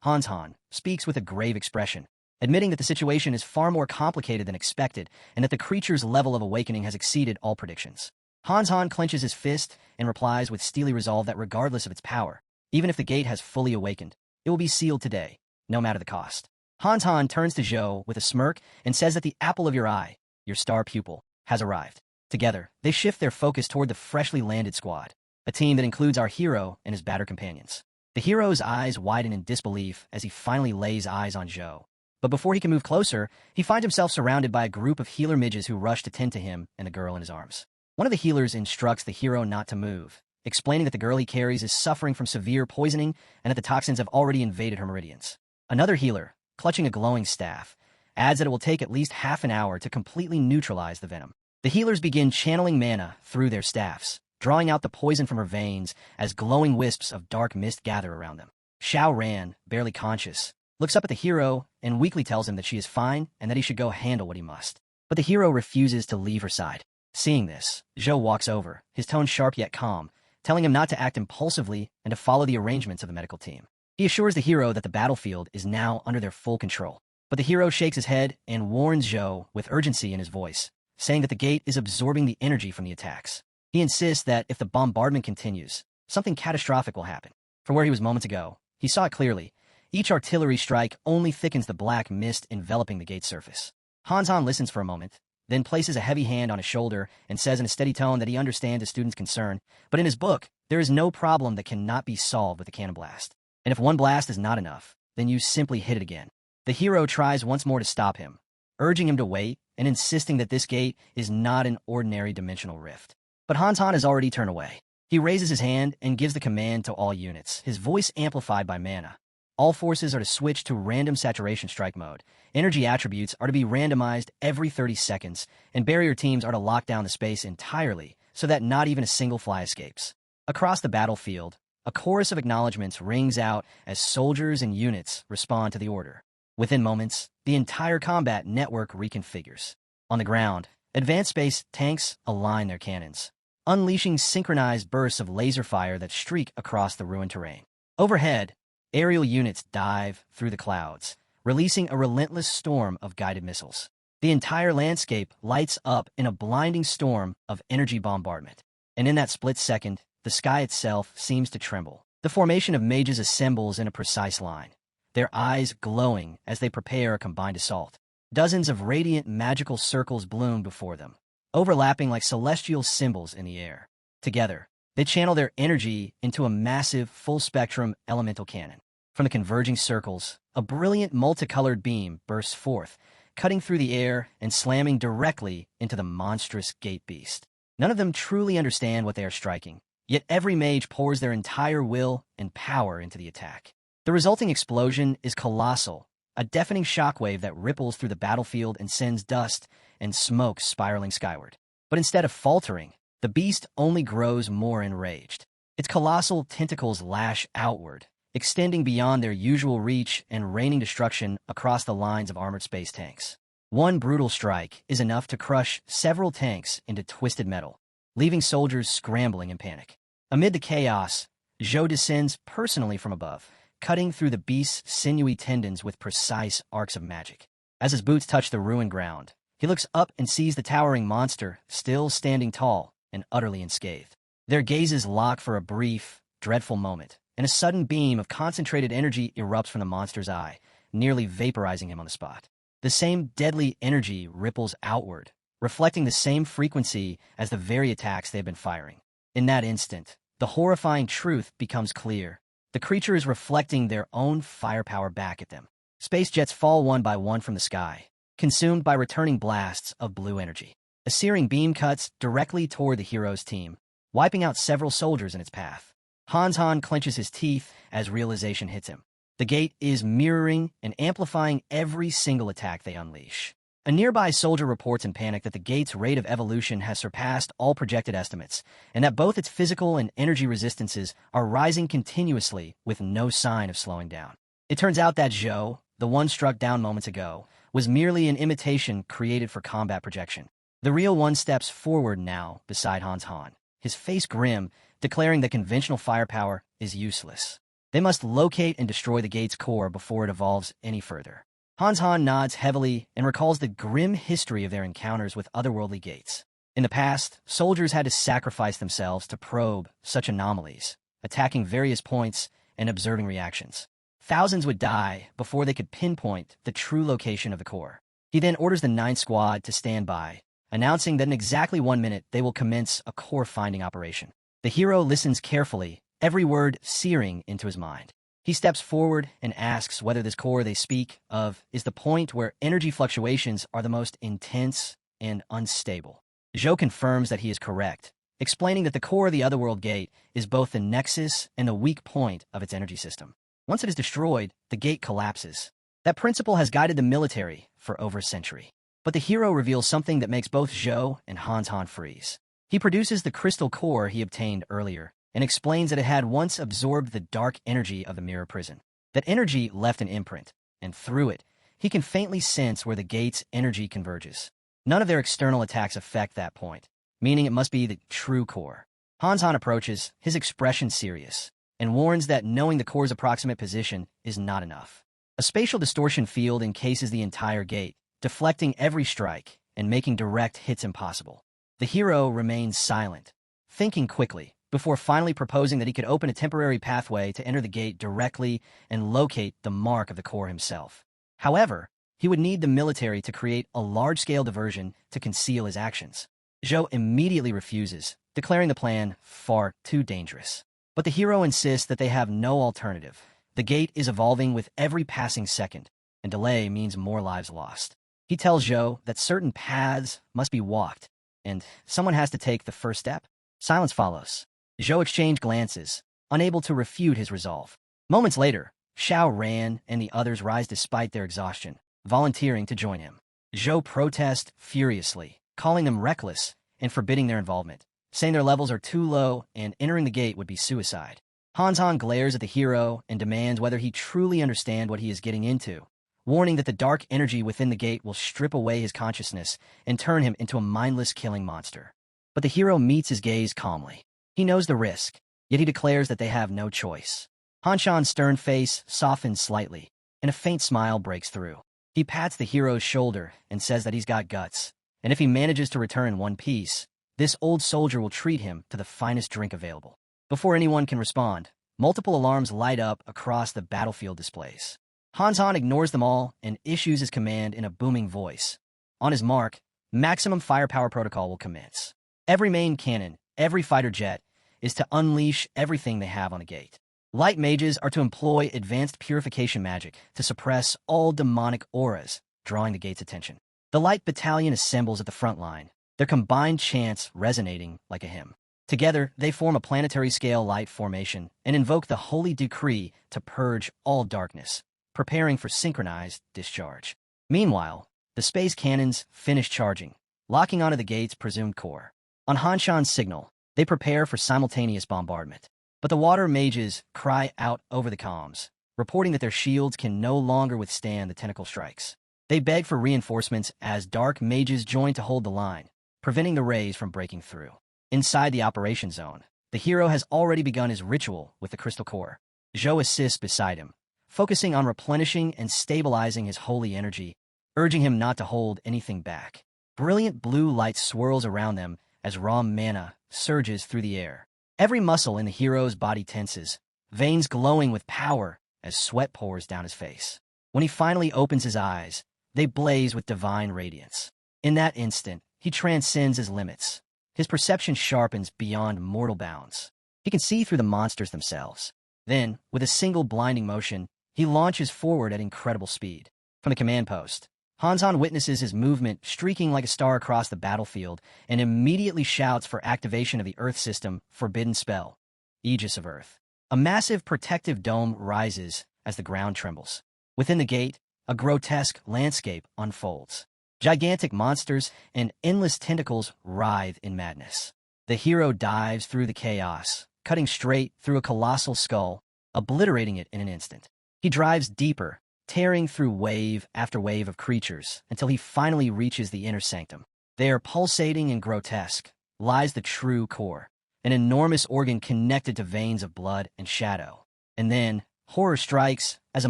Hans speaks with a grave expression, admitting that the situation is far more complicated than expected and that the creature's level of awakening has exceeded all predictions. Hans clenches his fist and replies with steely resolve that regardless of its power, even if the gate has fully awakened, it will be sealed today, no matter the cost. Hans turns to Zhou with a smirk and says that the apple of your eye, your star pupil, has arrived. Together, they shift their focus toward the freshly landed squad, a team that includes our hero and his battered companions. The hero's eyes widen in disbelief as he finally lays eyes on Zhou. But before he can move closer, he finds himself surrounded by a group of healer midges who rush to tend to him and the girl in his arms. One of the healers instructs the hero not to move, explaining that the girl he carries is suffering from severe poisoning and that the toxins have already invaded her meridians. Another healer, clutching a glowing staff, adds that it will take at least half an hour to completely neutralize the venom. The healers begin channeling mana through their staffs, drawing out the poison from her veins as glowing wisps of dark mist gather around them. Xiao Ran, barely conscious, looks up at the hero and weakly tells him that she is fine and that he should go handle what he must. But the hero refuses to leave her side. Seeing this, Zhou walks over, his tone sharp yet calm, telling him not to act impulsively and to follow the arrangements of the medical team. He assures the hero that the battlefield is now under their full control. But the hero shakes his head and warns Zhou with urgency in his voice, saying that the gate is absorbing the energy from the attacks. He insists that if the bombardment continues, something catastrophic will happen. From where he was moments ago, he saw it clearly. Each artillery strike only thickens the black mist enveloping the gate's surface. Hans listens for a moment, then places a heavy hand on his shoulder and says in a steady tone that he understands the student's concern, but in his book, there is no problem that cannot be solved with a cannon blast. And if one blast is not enough, then you simply hit it again. The hero tries once more to stop him, urging him to wait and insisting that this gate is not an ordinary dimensional rift. But Hans has already turned away. He raises his hand and gives the command to all units, his voice amplified by mana. All forces are to switch to random saturation strike mode. Energy attributes are to be randomized every 30 seconds, and barrier teams are to lock down the space entirely so that not even a single fly escapes. Across the battlefield, a chorus of acknowledgments rings out as soldiers and units respond to the order. Within moments, the entire combat network reconfigures. On the ground, advanced space tanks align their cannons, unleashing synchronized bursts of laser fire that streak across the ruined terrain. Overhead, aerial units dive through the clouds, releasing a relentless storm of guided missiles. The entire landscape lights up in a blinding storm of energy bombardment. And in that split second, the sky itself seems to tremble. The formation of mages assembles in a precise line, their eyes glowing as they prepare a combined assault. Dozens of radiant magical circles bloom before them, overlapping like celestial symbols in the air. Together, they channel their energy into a massive, full-spectrum elemental cannon. From the converging circles, a brilliant multicolored beam bursts forth, cutting through the air and slamming directly into the monstrous gate beast. None of them truly understand what they are striking, yet every mage pours their entire will and power into the attack. The resulting explosion is colossal, a deafening shockwave that ripples through the battlefield and sends dust and smoke spiraling skyward. But instead of faltering, the beast only grows more enraged. Its colossal tentacles lash outward, extending beyond their usual reach and raining destruction across the lines of armored space tanks. One brutal strike is enough to crush several tanks into twisted metal, leaving soldiers scrambling in panic. Amid the chaos, Zhou descends personally from above, cutting through the beast's sinewy tendons with precise arcs of magic. As his boots touch the ruined ground, he looks up and sees the towering monster still standing tall and utterly unscathed. Their gazes lock for a brief, dreadful moment, and a sudden beam of concentrated energy erupts from the monster's eye, nearly vaporizing him on the spot. The same deadly energy ripples outward, reflecting the same frequency as the very attacks they have been firing. In that instant, the horrifying truth becomes clear. The creature is reflecting their own firepower back at them. Space jets fall one by one from the sky, consumed by returning blasts of blue energy. A searing beam cuts directly toward the hero's team, wiping out several soldiers in its path. Han clenches his teeth as realization hits him. The gate is mirroring and amplifying every single attack they unleash. A nearby soldier reports in panic that the gate's rate of evolution has surpassed all projected estimates, and that both its physical and energy resistances are rising continuously with no sign of slowing down. It turns out that Zhou, the one struck down moments ago, was merely an imitation created for combat projection. The real one steps forward now beside Han, his face grim, declaring that conventional firepower is useless. They must locate and destroy the gate's core before it evolves any further. Han nods heavily and recalls the grim history of their encounters with otherworldly gates. In the past, soldiers had to sacrifice themselves to probe such anomalies, attacking various points and observing reactions. Thousands would die before they could pinpoint the true location of the core. He then orders the 9th Squad to stand by, announcing that in exactly 1 minute they will commence a core-finding operation. The hero listens carefully, every word searing into his mind. He steps forward and asks whether this core they speak of is the point where energy fluctuations are the most intense and unstable. Zhou confirms that he is correct, explaining that the core of the Otherworld Gate is both the nexus and the weak point of its energy system. Once it is destroyed, the gate collapses. That principle has guided the military for over a century. But the hero reveals something that makes both Zhou and Han freeze. He produces the crystal core he obtained earlier, and explains that it had once absorbed the dark energy of the mirror prison. That energy left an imprint, and through it, he can faintly sense where the gate's energy converges. None of their external attacks affect that point, meaning it must be the true core. Han approaches, his expression serious, and warns that knowing the core's approximate position is not enough. A spatial distortion field encases the entire gate, deflecting every strike and making direct hits impossible. The hero remains silent, thinking quickly, before finally proposing that he could open a temporary pathway to enter the gate directly and locate the mark of the core himself. However, he would need the military to create a large-scale diversion to conceal his actions. Zhou immediately refuses, declaring the plan far too dangerous. But the hero insists that they have no alternative. The gate is evolving with every passing second, and delay means more lives lost. He tells Zhou that certain paths must be walked, and someone has to take the first step. Silence follows. Zhou exchanged glances, unable to refute his resolve. Moments later, Xiao Ran and the others rise despite their exhaustion, volunteering to join him. Zhou protests furiously, calling them reckless and forbidding their involvement, saying their levels are too low and entering the gate would be suicide. Han glares at the hero and demands whether he truly understands what he is getting into, warning that the dark energy within the gate will strip away his consciousness and turn him into a mindless killing monster. But the hero meets his gaze calmly. He knows the risk, yet he declares that they have no choice. Han stern face softens slightly, and a faint smile breaks through. He pats the hero's shoulder and says that he's got guts, and if he manages to return in one piece, this old soldier will treat him to the finest drink available. Before anyone can respond, multiple alarms light up across the battlefield displays. Han ignores them all and issues his command in a booming voice. On his mark, maximum firepower protocol will commence. Every main cannon, every fighter jet, is to unleash everything they have on the gate. Light mages are to employ advanced purification magic to suppress all demonic auras, drawing the gate's attention. The light battalion assembles at the front line, their combined chants resonating like a hymn. Together, they form a planetary-scale light formation and invoke the holy decree to purge all darkness, preparing for synchronized discharge. Meanwhile, the space cannons finish charging, locking onto the gate's presumed core. On Hanshan's signal, they prepare for simultaneous bombardment. But the water mages cry out over the comms, reporting that their shields can no longer withstand the tentacle strikes. They beg for reinforcements as dark mages join to hold the line, preventing the rays from breaking through. Inside the operation zone, the hero has already begun his ritual with the crystal core. Zhou assists beside him, focusing on replenishing and stabilizing his holy energy, urging him not to hold anything back. Brilliant blue light swirls around them as raw mana surges through the air, Every muscle in the hero's body tenses, veins glowing with power as sweat pours down his face. When he finally opens his eyes, they blaze with divine radiance. In that instant, he transcends his limits. His perception sharpens beyond mortal bounds. He can see through the monsters themselves. Then, with a single blinding motion, he launches forward at incredible speed. From the command post, Hanzon witnesses his movement streaking like a star across the battlefield and immediately shouts for activation of the Earth System Forbidden Spell, Aegis of Earth. A massive protective dome rises as the ground trembles. Within the gate, a grotesque landscape unfolds. Gigantic monsters and endless tentacles writhe in madness. The hero dives through the chaos, cutting straight through a colossal skull, obliterating it in an instant. He drives deeper, tearing through wave after wave of creatures until he finally reaches the inner sanctum. There, pulsating and grotesque, lies the true core, an enormous organ connected to veins of blood and shadow. And then, horror strikes as a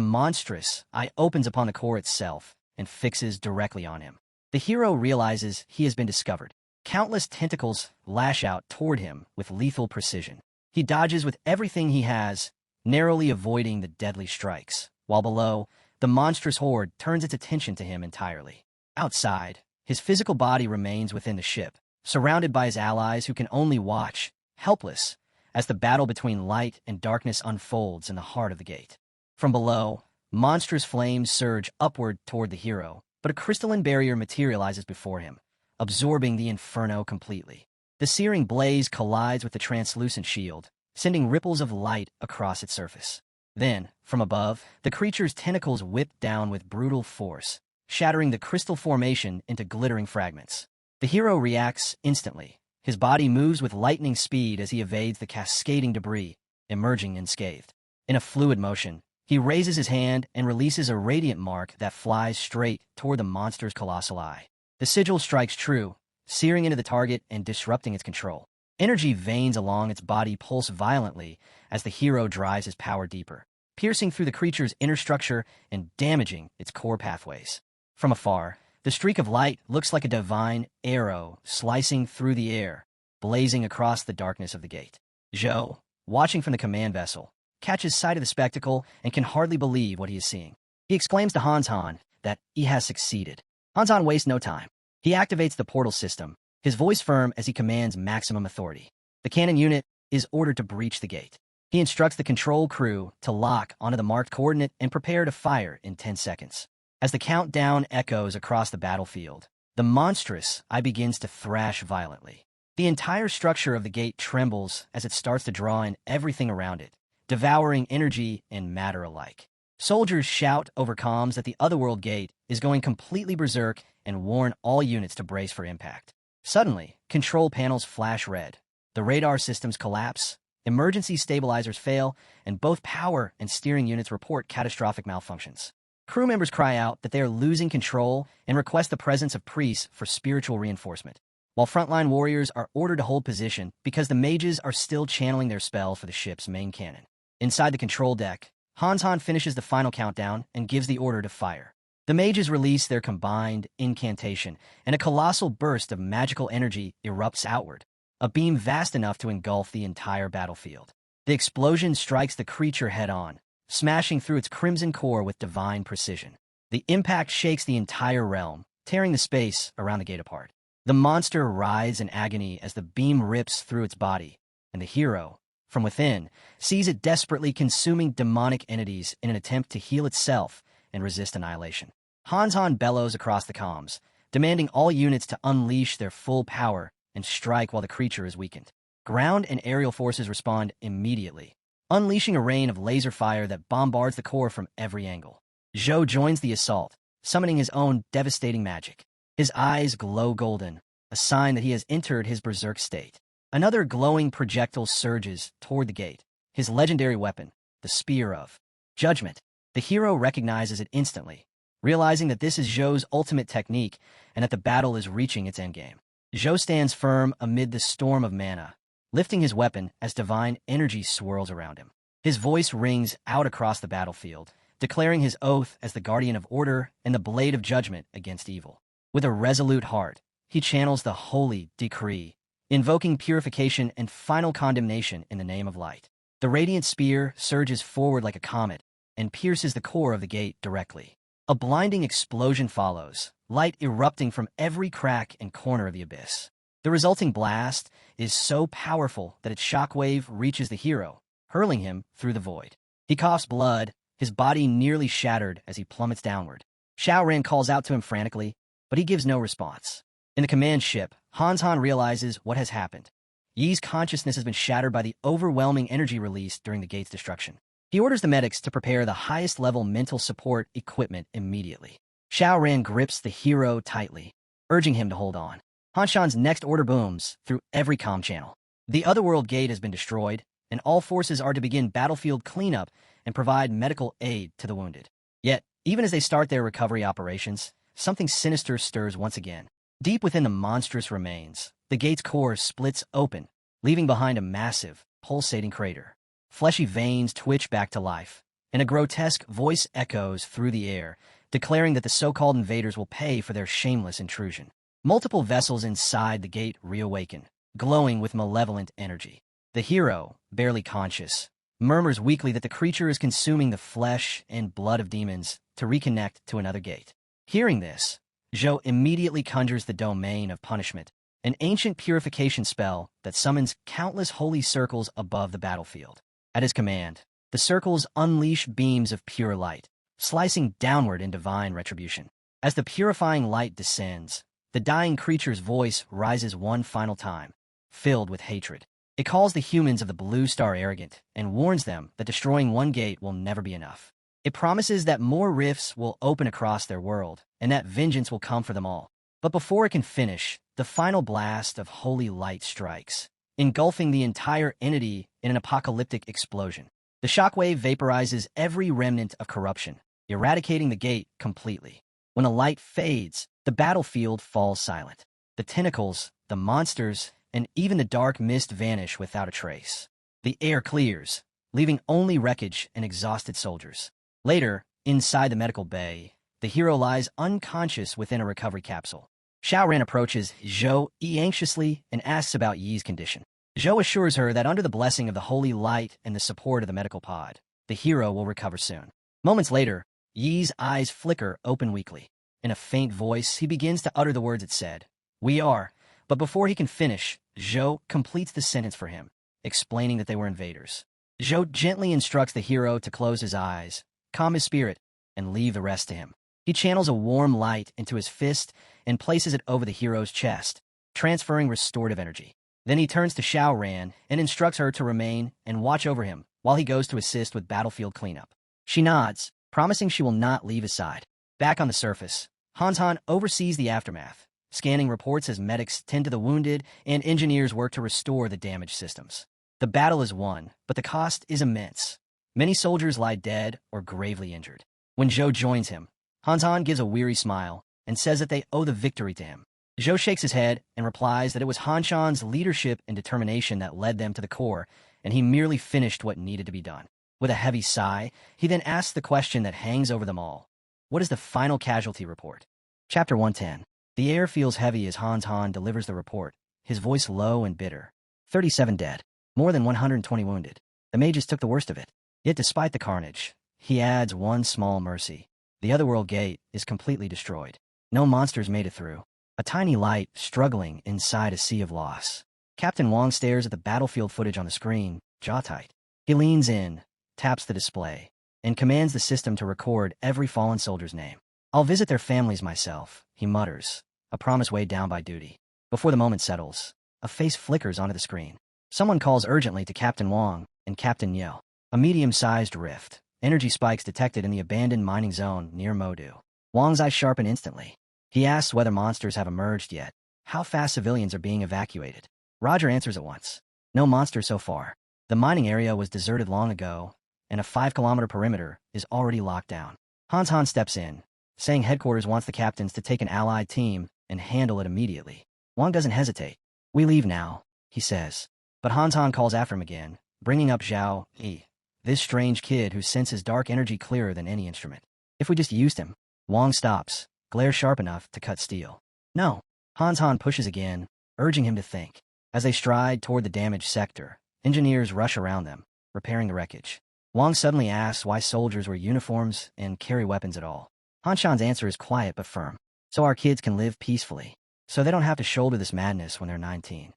monstrous eye opens upon the core itself and fixes directly on him. The hero realizes he has been discovered. Countless tentacles lash out toward him with lethal precision. He dodges with everything he has, narrowly avoiding the deadly strikes, while below, the monstrous horde turns its attention to him entirely. Outside, his physical body remains within the ship, surrounded by his allies who can only watch, helpless, as the battle between light and darkness unfolds in the heart of the gate. From below, monstrous flames surge upward toward the hero, but a crystalline barrier materializes before him, absorbing the inferno completely. The searing blaze collides with the translucent shield, sending ripples of light across its surface. Then, from above, the creature's tentacles whip down with brutal force, shattering the crystal formation into glittering fragments. The hero reacts instantly. His body moves with lightning speed as he evades the cascading debris, emerging unscathed. In a fluid motion, he raises his hand and releases a radiant mark that flies straight toward the monster's colossal eye. The sigil strikes true, searing into the target and disrupting its control. Energy veins along its body pulse violently as the hero drives his power deeper, piercing through the creature's inner structure and damaging its core pathways. From afar, the streak of light looks like a divine arrow slicing through the air, blazing across the darkness of the gate. Zhou, watching from the command vessel, catches sight of the spectacle and can hardly believe what he is seeing. He exclaims to Hanzon that he has succeeded. Hanzon wastes no time. He activates the portal system, his voice firm as he commands maximum authority. The cannon unit is ordered to breach the gate. He instructs the control crew to lock onto the marked coordinate and prepare to fire in 10 seconds. As the countdown echoes across the battlefield, the monstrous eye begins to thrash violently. The entire structure of the gate trembles as it starts to draw in everything around it, devouring energy and matter alike. Soldiers shout over comms that the Otherworld gate is going completely berserk and warn all units to brace for impact. Suddenly, control panels flash red. The radar systems collapse, emergency stabilizers fail, and both power and steering units report catastrophic malfunctions. Crew members cry out that they are losing control and request the presence of priests for spiritual reinforcement, while frontline warriors are ordered to hold position because the mages are still channeling their spell for the ship's main cannon. Inside the control deck, Hanzon finishes the final countdown and gives the order to fire. The mages release their combined incantation, and a colossal burst of magical energy erupts outward, a beam vast enough to engulf the entire battlefield. The explosion strikes the creature head-on, smashing through its crimson core with divine precision. The impact shakes the entire realm, tearing the space around the gate apart. The monster writhes in agony as the beam rips through its body, and the hero, from within, sees it desperately consuming demonic entities in an attempt to heal itself and resist annihilation. Hanzon bellows across the comms, demanding all units to unleash their full power and strike while the creature is weakened. Ground and aerial forces respond immediately, unleashing a rain of laser fire that bombards the core from every angle. Zhou joins the assault, summoning his own devastating magic. His eyes glow golden, a sign that he has entered his berserk state. Another glowing projectile surges toward the gate, his legendary weapon, the Spear of Judgment. The hero recognizes it instantly, realizing that this is Zhou's ultimate technique and that the battle is reaching its endgame. Zhou stands firm amid the storm of mana, lifting his weapon as divine energy swirls around him. His voice rings out across the battlefield, declaring his oath as the guardian of order and the blade of judgment against evil. With a resolute heart, he channels the holy decree, invoking purification and final condemnation in the name of light. The radiant spear surges forward like a comet and pierces the core of the gate directly. A blinding explosion follows, light erupting from every crack and corner of the abyss. The resulting blast is so powerful that its shockwave reaches the hero, hurling him through the void. He coughs blood, his body nearly shattered as he plummets downward. Xiao Ran calls out to him frantically, but he gives no response. In the command ship, Han realizes what has happened. Yi's consciousness has been shattered by the overwhelming energy released during the gate's destruction. He orders the medics to prepare the highest-level mental support equipment immediately. Xiao Ran grips the hero tightly, urging him to hold on. Han Shan's next order booms through every comm channel. The Otherworld gate has been destroyed, and all forces are to begin battlefield cleanup and provide medical aid to the wounded. Yet, even as they start their recovery operations, something sinister stirs once again. Deep within the monstrous remains, the gate's core splits open, leaving behind a massive, pulsating crater. Fleshy veins twitch back to life, and a grotesque voice echoes through the air, declaring that the so-called invaders will pay for their shameless intrusion. Multiple vessels inside the gate reawaken, glowing with malevolent energy. The hero, barely conscious, murmurs weakly that the creature is consuming the flesh and blood of demons to reconnect to another gate. Hearing this, Zhou immediately conjures the Domain of Punishment, an ancient purification spell that summons countless holy circles above the battlefield. At his command, the circles unleash beams of pure light, slicing downward in divine retribution. As the purifying light descends, the dying creature's voice rises one final time, filled with hatred. It calls the humans of the Blue Star arrogant and warns them that destroying one gate will never be enough. It promises that more rifts will open across their world and that vengeance will come for them all. But before it can finish, the final blast of holy light strikes, engulfing the entire entity in an apocalyptic explosion. The shockwave vaporizes every remnant of corruption, eradicating the gate completely. When the light fades, the battlefield falls silent. The tentacles, the monsters, and even the dark mist vanish without a trace. The air clears, leaving only wreckage and exhausted soldiers. Later, inside the medical bay, the hero lies unconscious within a recovery capsule. Xiao Ran approaches Zhou anxiously and asks about Yi's condition. Zhou assures her that under the blessing of the holy light and the support of the medical pod, the hero will recover soon. Moments later, Yi's eyes flicker open weakly. In a faint voice, he begins to utter the words it said, "We are," but before he can finish, Zhou completes the sentence for him, explaining that they were invaders. Zhou gently instructs the hero to close his eyes, calm his spirit, and leave the rest to him. He channels a warm light into his fist and places it over the hero's chest, transferring restorative energy. Then he turns to Xiao Ran and instructs her to remain and watch over him while he goes to assist with battlefield cleanup. She nods, promising she will not leave his side. Back on the surface, Han oversees the aftermath, scanning reports as medics tend to the wounded and engineers work to restore the damaged systems. The battle is won, but the cost is immense. Many soldiers lie dead or gravely injured. When Zhou joins him, Han gives a weary smile and says that they owe the victory to him. Zhou shakes his head and replies that it was Han Shan's leadership and determination that led them to the core, and he merely finished what needed to be done. With a heavy sigh, he then asks the question that hangs over them all. What is the final casualty report? Chapter 110. The air feels heavy as Han delivers the report, his voice low and bitter. 37 dead. More than 120 wounded. The mages took the worst of it. Yet despite the carnage, he adds one small mercy. The Otherworld gate is completely destroyed. No monsters made it through. A tiny light struggling inside a sea of loss. Captain Wang stares at the battlefield footage on the screen, jaw tight. He leans in, taps the display, and commands the system to record every fallen soldier's name. "I'll visit their families myself," he mutters, a promise weighed down by duty. Before the moment settles, a face flickers onto the screen. Someone calls urgently to Captain Wang and Captain Yeo. A medium-sized rift, energy spikes detected in the abandoned mining zone near Modu. Wang's eyes sharpen instantly. He asks whether monsters have emerged yet, how fast civilians are being evacuated. Roger answers at once. No monsters so far. The mining area was deserted long ago, and a 5-kilometer perimeter is already locked down. Han steps in, saying headquarters wants the captains to take an allied team and handle it immediately. Wang doesn't hesitate. "We leave now," he says. But Han calls after him again, bringing up Zhao Yi, this strange kid who senses dark energy clearer than any instrument. "If we just used him." Wang stops, glare sharp enough to cut steel. "No." Han pushes again, urging him to think. As they stride toward the damaged sector, engineers rush around them, repairing the wreckage. Wang suddenly asks why soldiers wear uniforms and carry weapons at all. Han Shan's answer is quiet but firm. So our kids can live peacefully. So they don't have to shoulder this madness when they're 19.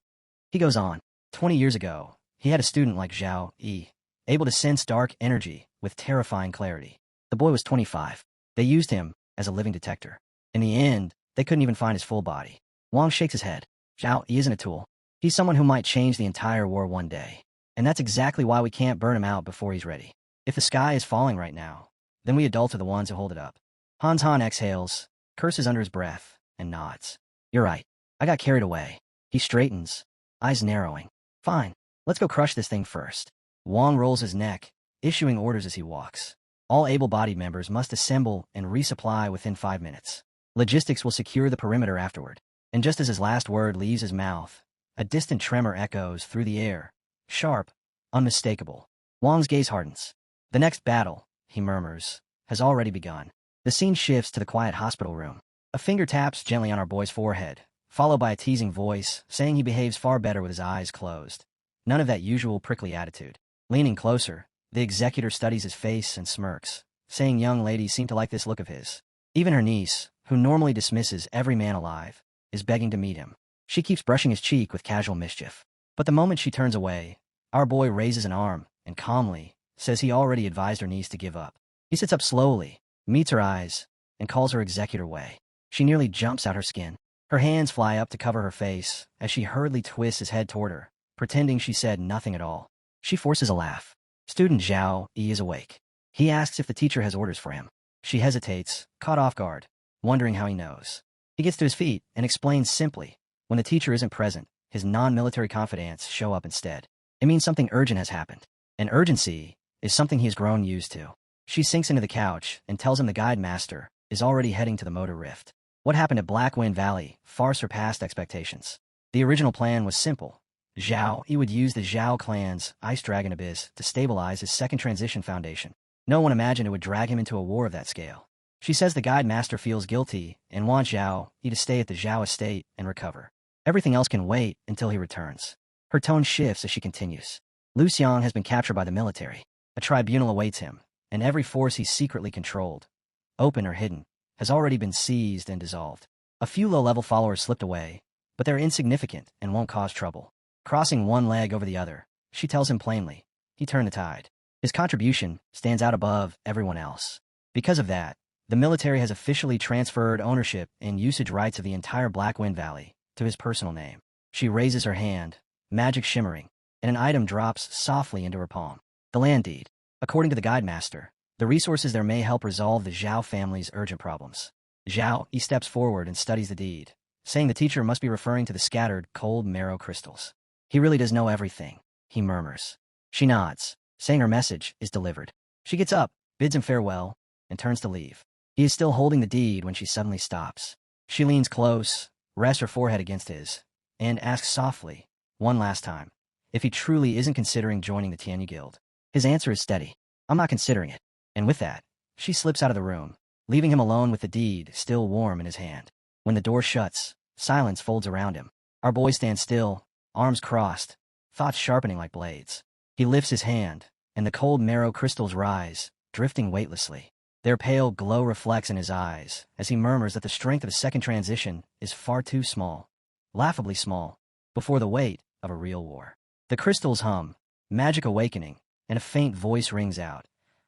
He goes on. 20 years ago, he had a student like Zhao Yi, able to sense dark energy with terrifying clarity. The boy was 25. They used him as a living detector. In the end, they couldn't even find his full body. Wang shakes his head. Zhao Yi isn't a tool. He's someone who might change the entire war one day. And that's exactly why we can't burn him out before he's ready. If the sky is falling right now, then we adults are the ones who hold it up. Han exhales, curses under his breath, and nods. You're right. I got carried away. He straightens, eyes narrowing. Fine. Let's go crush this thing first. Wang rolls his neck, issuing orders as he walks. All able-bodied members must assemble and resupply within 5 minutes. Logistics will secure the perimeter afterward. And just as his last word leaves his mouth, a distant tremor echoes through the air. Sharp, unmistakable. Wang's gaze hardens. The next battle, he murmurs, has already begun. The scene shifts to the quiet hospital room. A finger taps gently on our boy's forehead, followed by a teasing voice saying he behaves far better with his eyes closed. None of that usual prickly attitude. Leaning closer, the executor studies his face and smirks, saying young ladies seem to like this look of his. Even her niece, who normally dismisses every man alive, is begging to meet him. She keeps brushing his cheek with casual mischief. But the moment she turns away, our boy raises an arm and calmly says he already advised her niece to give up. He sits up slowly, meets her eyes, and calls her executor Wei. She nearly jumps out her skin. Her hands fly up to cover her face as she hurriedly twists his head toward her, pretending she said nothing at all. She forces a laugh. Student Zhao Yi is awake. He asks if the teacher has orders for him. She hesitates, caught off guard, wondering how he knows. He gets to his feet and explains simply. When the teacher isn't present, his non-military confidants show up instead. It means something urgent has happened. And urgency is something he has grown used to. She sinks into the couch and tells him the guide master is already heading to the motor rift. What happened at Black Wind Valley far surpassed expectations. The original plan was simple. Zhao Yi would use the Zhao clan's Ice Dragon Abyss to stabilize his second transition foundation. No one imagined it would drag him into a war of that scale. She says the guide master feels guilty and wants Zhao Yi to stay at the Zhao estate and recover. Everything else can wait until he returns. Her tone shifts as she continues. Lu Xiang has been captured by the military. A tribunal awaits him, and every force he's secretly controlled, open or hidden, has already been seized and dissolved. A few low-level followers slipped away, but they're insignificant and won't cause trouble. Crossing one leg over the other, she tells him plainly, he turned the tide. His contribution stands out above everyone else. Because of that, the military has officially transferred ownership and usage rights of the entire Black Wind Valley to his personal name. She raises her hand, magic shimmering, and an item drops softly into her palm. The land deed. According to the guide master, the resources there may help resolve the Zhao family's urgent problems. Zhao Yi steps forward and studies the deed, saying the teacher must be referring to the scattered, cold marrow crystals. He really does know everything, he murmurs. She nods, saying her message is delivered. She gets up, bids him farewell, and turns to leave. He is still holding the deed when she suddenly stops. She leans close, rests her forehead against his, and asks softly, one last time, if he truly isn't considering joining the Tianyu Guild. His answer is steady. I'm not considering it. And with that, she slips out of the room, leaving him alone with the deed still warm in his hand. When the door shuts, silence folds around him. Our boy stands still, arms crossed, thoughts sharpening like blades. He lifts his hand, and the cold marrow crystals rise, drifting weightlessly. Their pale glow reflects in his eyes as he murmurs that the strength of his second transition is far too small, laughably small, before the weight of a real war. The crystals hum, magic awakening, and a faint voice rings out.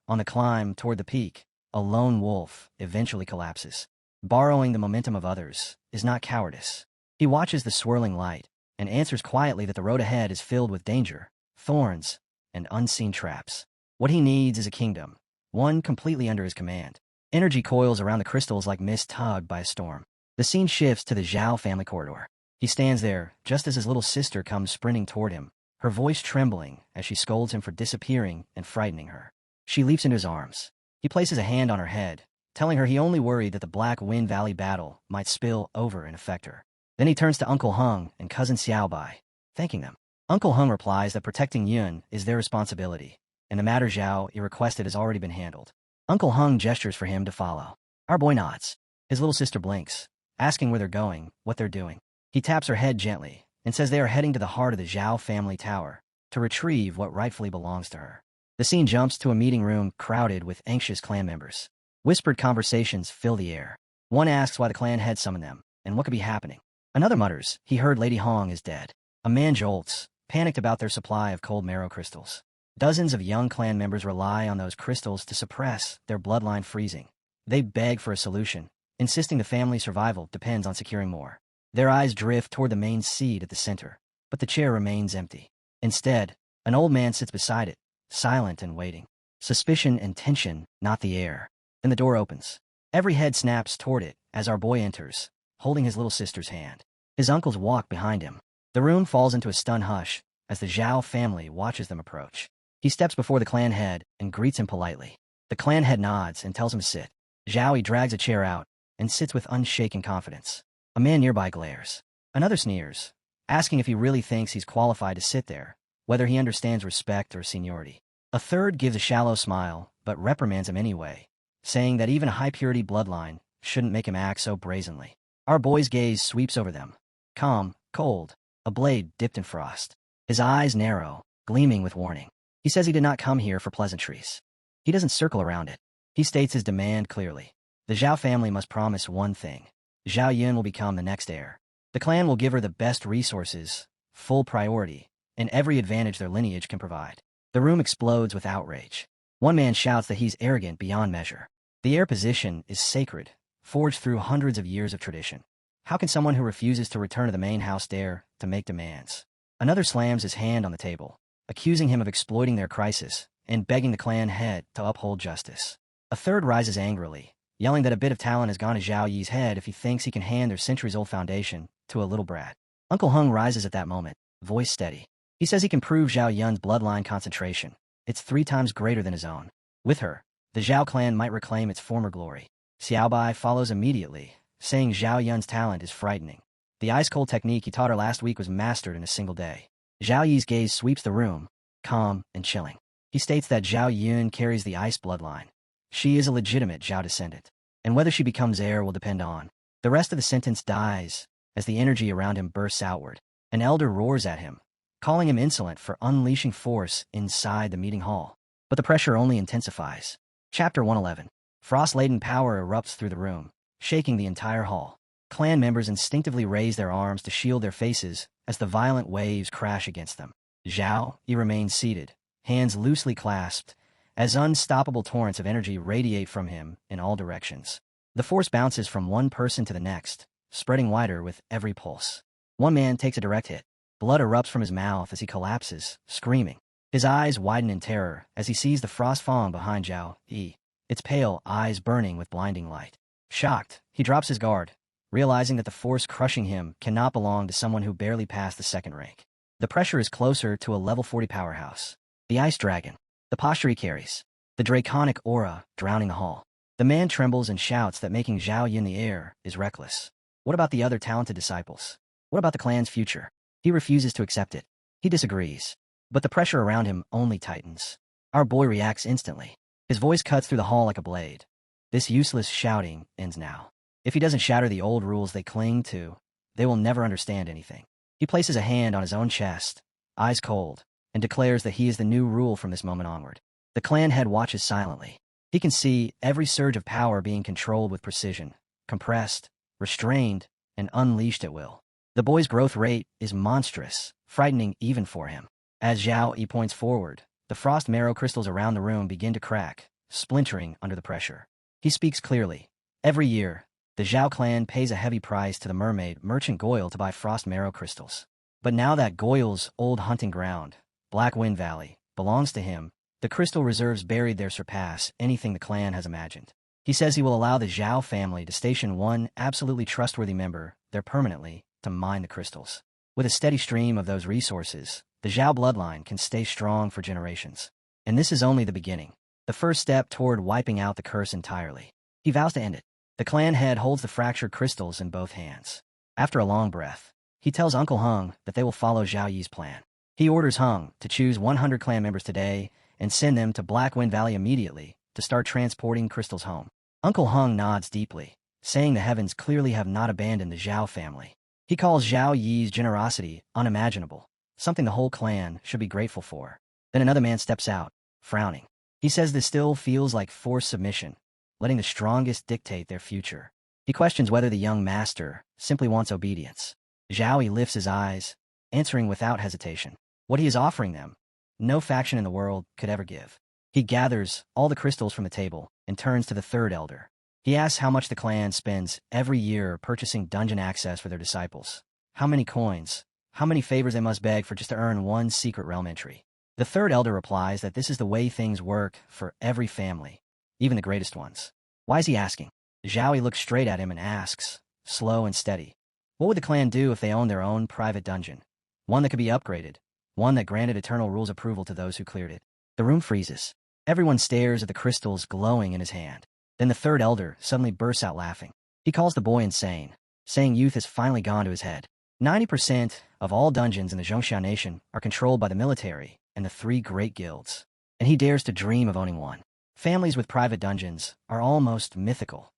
On the climb toward the peak, a lone wolf eventually collapses. Borrowing the momentum of others is not cowardice. He watches the swirling light and answers quietly that the road ahead is filled with danger, thorns, and unseen traps. What he needs is a kingdom, one completely under his command. Energy coils around the crystals like mist tugged by a storm. The scene shifts to the Zhao family corridor. He stands there just as his little sister comes sprinting toward him, her voice trembling as she scolds him for disappearing and frightening her. She leaps into his arms. He places a hand on her head, telling her he only worried that the Black Wind Valley battle might spill over and affect her. Then he turns to Uncle Hung and Cousin Xiaobai, thanking them. Uncle Hung replies that protecting Yun is their responsibility, and the matter Zhao Yi requested has already been handled. Uncle Hung gestures for him to follow. Our boy nods. His little sister blinks, asking where they're going, what they're doing. He taps her head gently and says they are heading to the heart of the Zhao family tower to retrieve what rightfully belongs to her. The scene jumps to a meeting room crowded with anxious clan members. Whispered conversations fill the air. One asks why the clan head summoned them, and what could be happening. Another mutters, he heard Lady Hong is dead. A man jolts, panicked about their supply of cold marrow crystals. Dozens of young clan members rely on those crystals to suppress their bloodline freezing. They beg for a solution, insisting the family's survival depends on securing more. Their eyes drift toward the main seat at the center, but the chair remains empty. Instead, an old man sits beside it, silent and waiting. Suspicion and tension, not the air. Then the door opens. Every head snaps toward it as our boy enters, holding his little sister's hand. His uncles walk behind him. The room falls into a stunned hush as the Zhao family watches them approach. He steps before the clan head and greets him politely. The clan head nods and tells him to sit. Zhao drags a chair out and sits with unshaken confidence. A man nearby glares. Another sneers, asking if he really thinks he's qualified to sit there, whether he understands respect or seniority. A third gives a shallow smile, but reprimands him anyway, saying that even a high-purity bloodline shouldn't make him act so brazenly. Our boy's gaze sweeps over them. Calm, cold, a blade dipped in frost. His eyes narrow, gleaming with warning. He says he did not come here for pleasantries. He doesn't circle around it. He states his demand clearly. The Zhao family must promise one thing. Zhao Yun will become the next heir. The clan will give her the best resources, full priority, and every advantage their lineage can provide. The room explodes with outrage. One man shouts that he's arrogant beyond measure. The heir position is sacred, forged through hundreds of years of tradition. How can someone who refuses to return to the main house dare to make demands? Another slams his hand on the table, accusing him of exploiting their crisis and begging the clan head to uphold justice. A third rises angrily, yelling that a bit of talent has gone to Zhao Yi's head if he thinks he can hand their centuries-old foundation to a little brat. Uncle Hung rises at that moment, voice steady. He says he can prove Zhao Yun's bloodline concentration. It's 3 times greater than his own. With her, the Zhao clan might reclaim its former glory. Xiaobai follows immediately, saying Zhao Yun's talent is frightening. The ice-cold technique he taught her last week was mastered in a single day. Zhao Yi's gaze sweeps the room, calm and chilling. He states that Zhao Yun carries the ice bloodline. She is a legitimate Zhao descendant, and whether she becomes heir will depend on. The rest of the sentence dies as the energy around him bursts outward. An elder roars at him, calling him insolent for unleashing force inside the meeting hall. But the pressure only intensifies. Chapter 111. Frost-laden power erupts through the room, shaking the entire hall. Clan members instinctively raise their arms to shield their faces as the violent waves crash against them. Zhao Yi remains seated, hands loosely clasped, as unstoppable torrents of energy radiate from him in all directions. The force bounces from one person to the next, spreading wider with every pulse. One man takes a direct hit. Blood erupts from his mouth as he collapses, screaming. His eyes widen in terror as he sees the frost falling behind Zhao Yi, its pale eyes burning with blinding light. Shocked, he drops his guard, realizing that the force crushing him cannot belong to someone who barely passed the second rank. The pressure is closer to a level 40 powerhouse. The ice dragon. The posture he carries. The draconic aura drowning the hall. The man trembles and shouts that making Zhao Yun the heir is reckless. What about the other talented disciples? What about the clan's future? He refuses to accept it. He disagrees. But the pressure around him only tightens. Our boy reacts instantly. His voice cuts through the hall like a blade. This useless shouting ends now. If he doesn't shatter the old rules they cling to, they will never understand anything. He places a hand on his own chest, eyes cold, and declares that he is the new rule from this moment onward. The clan head watches silently. He can see every surge of power being controlled with precision, compressed, restrained, and unleashed at will. The boy's growth rate is monstrous, frightening even for him. As Zhao Yi points forward, the frost marrow crystals around the room begin to crack, splintering under the pressure. He speaks clearly. Every year, the Zhao clan pays a heavy price to the mermaid merchant Goyle to buy frost marrow crystals. But now that Goyle's old hunting ground, Black Wind Valley, belongs to him, the crystal reserves buried there surpass anything the clan has imagined. He says he will allow the Zhao family to station one absolutely trustworthy member there permanently to mine the crystals. With a steady stream of those resources, the Zhao bloodline can stay strong for generations. And this is only the beginning, the first step toward wiping out the curse entirely. He vows to end it. The clan head holds the fractured crystals in both hands. After a long breath, he tells Uncle Hung that they will follow Zhao Yi's plan. He orders Hung to choose 100 clan members today and send them to Black Wind Valley immediately to start transporting crystals home. Uncle Hung nods deeply, saying the heavens clearly have not abandoned the Zhao family. He calls Zhao Yi's generosity unimaginable, something the whole clan should be grateful for. Then another man steps out, frowning. He says this still feels like forced submission, letting the strongest dictate their future. He questions whether the young master simply wants obedience. Zhao Yi lifts his eyes, answering without hesitation. What he is offering them, no faction in the world could ever give. He gathers all the crystals from the table and turns to the third elder. He asks how much the clan spends every year purchasing dungeon access for their disciples. How many coins, how many favors they must beg for just to earn one secret realm entry. The third elder replies that this is the way things work for every family, even the greatest ones. Why is he asking? Zhao Yi looks straight at him and asks, slow and steady. What would the clan do if they owned their own private dungeon? One that could be upgraded, one that granted eternal rules approval to those who cleared it. The room freezes. Everyone stares at the crystals glowing in his hand. Then the third elder suddenly bursts out laughing. He calls the boy insane, saying youth has finally gone to his head. 90% of all dungeons in the Zhongxia nation are controlled by the military and the three great guilds, and he dares to dream of owning one. Families with private dungeons are almost mythical.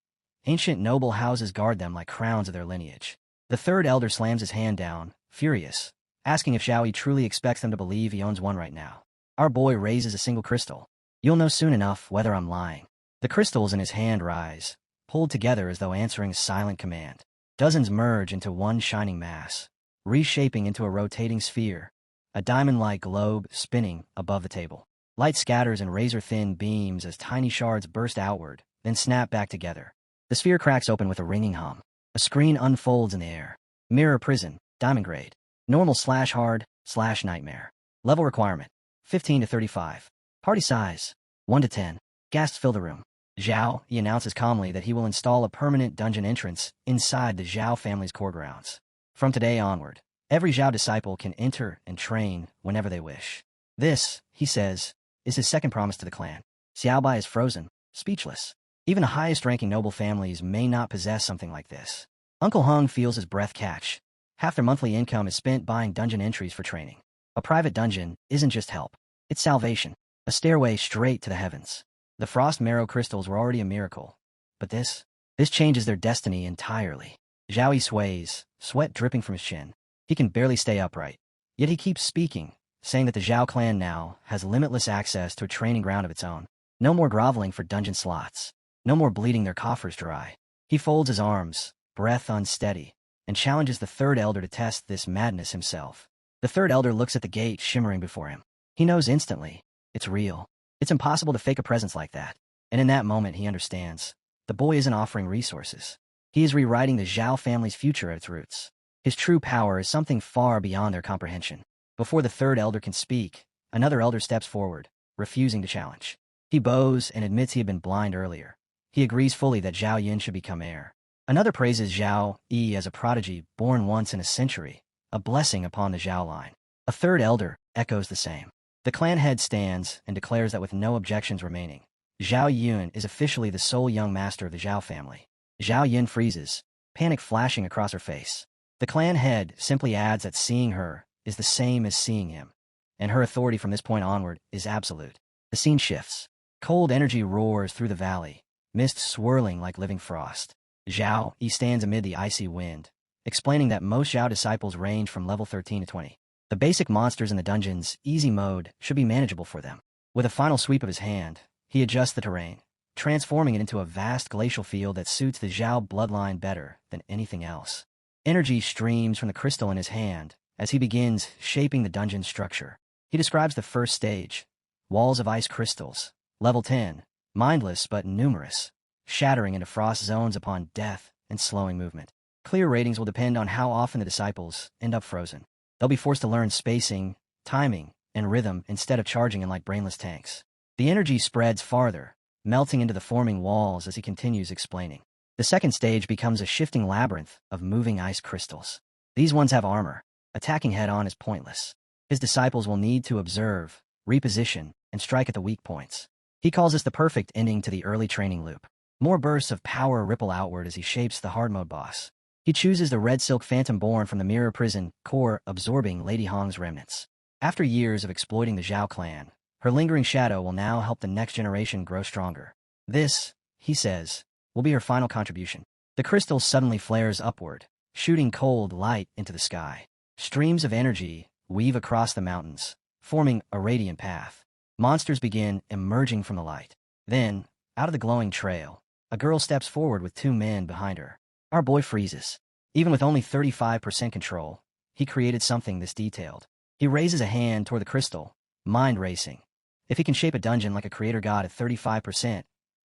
Ancient noble houses guard them like crowns of their lineage. The third elder slams his hand down, furious, asking if Zhao Yi truly expects them to believe he owns one right now. Our boy raises a single crystal. You'll know soon enough whether I'm lying. The crystals in his hand rise, pulled together as though answering a silent command. Dozens merge into one shining mass, reshaping into a rotating sphere, a diamond-like globe spinning above the table. Light scatters in razor-thin beams as tiny shards burst outward, then snap back together. The sphere cracks open with a ringing hum. A screen unfolds in the air. Mirror prison, diamond grade. Normal/hard/nightmare. Level requirement, 15 to 35. Party size, 1 to 10. Guests fill the room. Zhao Yi announces calmly that he will install a permanent dungeon entrance inside the Zhao family's core grounds. From today onward, every Zhao disciple can enter and train whenever they wish. This, he says, is his second promise to the clan. Xiaobai is frozen, speechless. Even the highest-ranking noble families may not possess something like this. Uncle Hung feels his breath catch. Half their monthly income is spent buying dungeon entries for training. A private dungeon isn't just help. It's salvation, a stairway straight to the heavens. The frost marrow crystals were already a miracle, but this changes their destiny entirely. Zhao Yi sways, sweat dripping from his chin. He can barely stay upright. Yet he keeps speaking, saying that the Zhao clan now has limitless access to a training ground of its own. No more groveling for dungeon slots. No more bleeding their coffers dry. He folds his arms, breath unsteady, and challenges the third elder to test this madness himself. The third elder looks at the gate shimmering before him. He knows instantly. It's real. It's impossible to fake a presence like that. And in that moment, he understands. The boy isn't offering resources. He is rewriting the Zhao family's future at its roots. His true power is something far beyond their comprehension. Before the third elder can speak, another elder steps forward, refusing to challenge. He bows and admits he had been blind earlier. He agrees fully that Zhao Yin should become heir. Another praises Zhao Yi as a prodigy born once in a century, a blessing upon the Zhao line. A third elder echoes the same. The clan head stands and declares that with no objections remaining, Zhao Yun is officially the sole young master of the Zhao family. Zhao Yin freezes, panic flashing across her face. The clan head simply adds that seeing her is the same as seeing him, and her authority from this point onward is absolute. The scene shifts. Cold energy roars through the valley, mist swirling like living frost. Zhao Yi stands amid the icy wind, explaining that most Zhao disciples range from level 13 to 20. The basic monsters in the dungeon's easy mode should be manageable for them. With a final sweep of his hand, he adjusts the terrain, transforming it into a vast glacial field that suits the Zhao bloodline better than anything else. Energy streams from the crystal in his hand as he begins shaping the dungeon's structure. He describes the first stage, walls of ice crystals, level 10, mindless but numerous, shattering into frost zones upon death and slowing movement. Clear ratings will depend on how often the disciples end up frozen. They'll be forced to learn spacing, timing, and rhythm instead of charging in like brainless tanks. The energy spreads farther, melting into the forming walls as he continues explaining. The second stage becomes a shifting labyrinth of moving ice crystals. These ones have armor. Attacking head-on is pointless. His disciples will need to observe, reposition, and strike at the weak points. He calls this the perfect ending to the early training loop. More bursts of power ripple outward as he shapes the hard mode boss. He chooses the red silk phantom born from the mirror prison core, absorbing Lady Hong's remnants. After years of exploiting the Zhao clan, her lingering shadow will now help the next generation grow stronger. This, he says, will be her final contribution. The crystal suddenly flares upward, shooting cold light into the sky. Streams of energy weave across the mountains, forming a radiant path. Monsters begin emerging from the light. Then, out of the glowing trail, a girl steps forward with two men behind her. Our boy freezes. Even with only 35% control, he created something this detailed. He raises a hand toward the crystal, mind racing. If he can shape a dungeon like a creator god at 35%,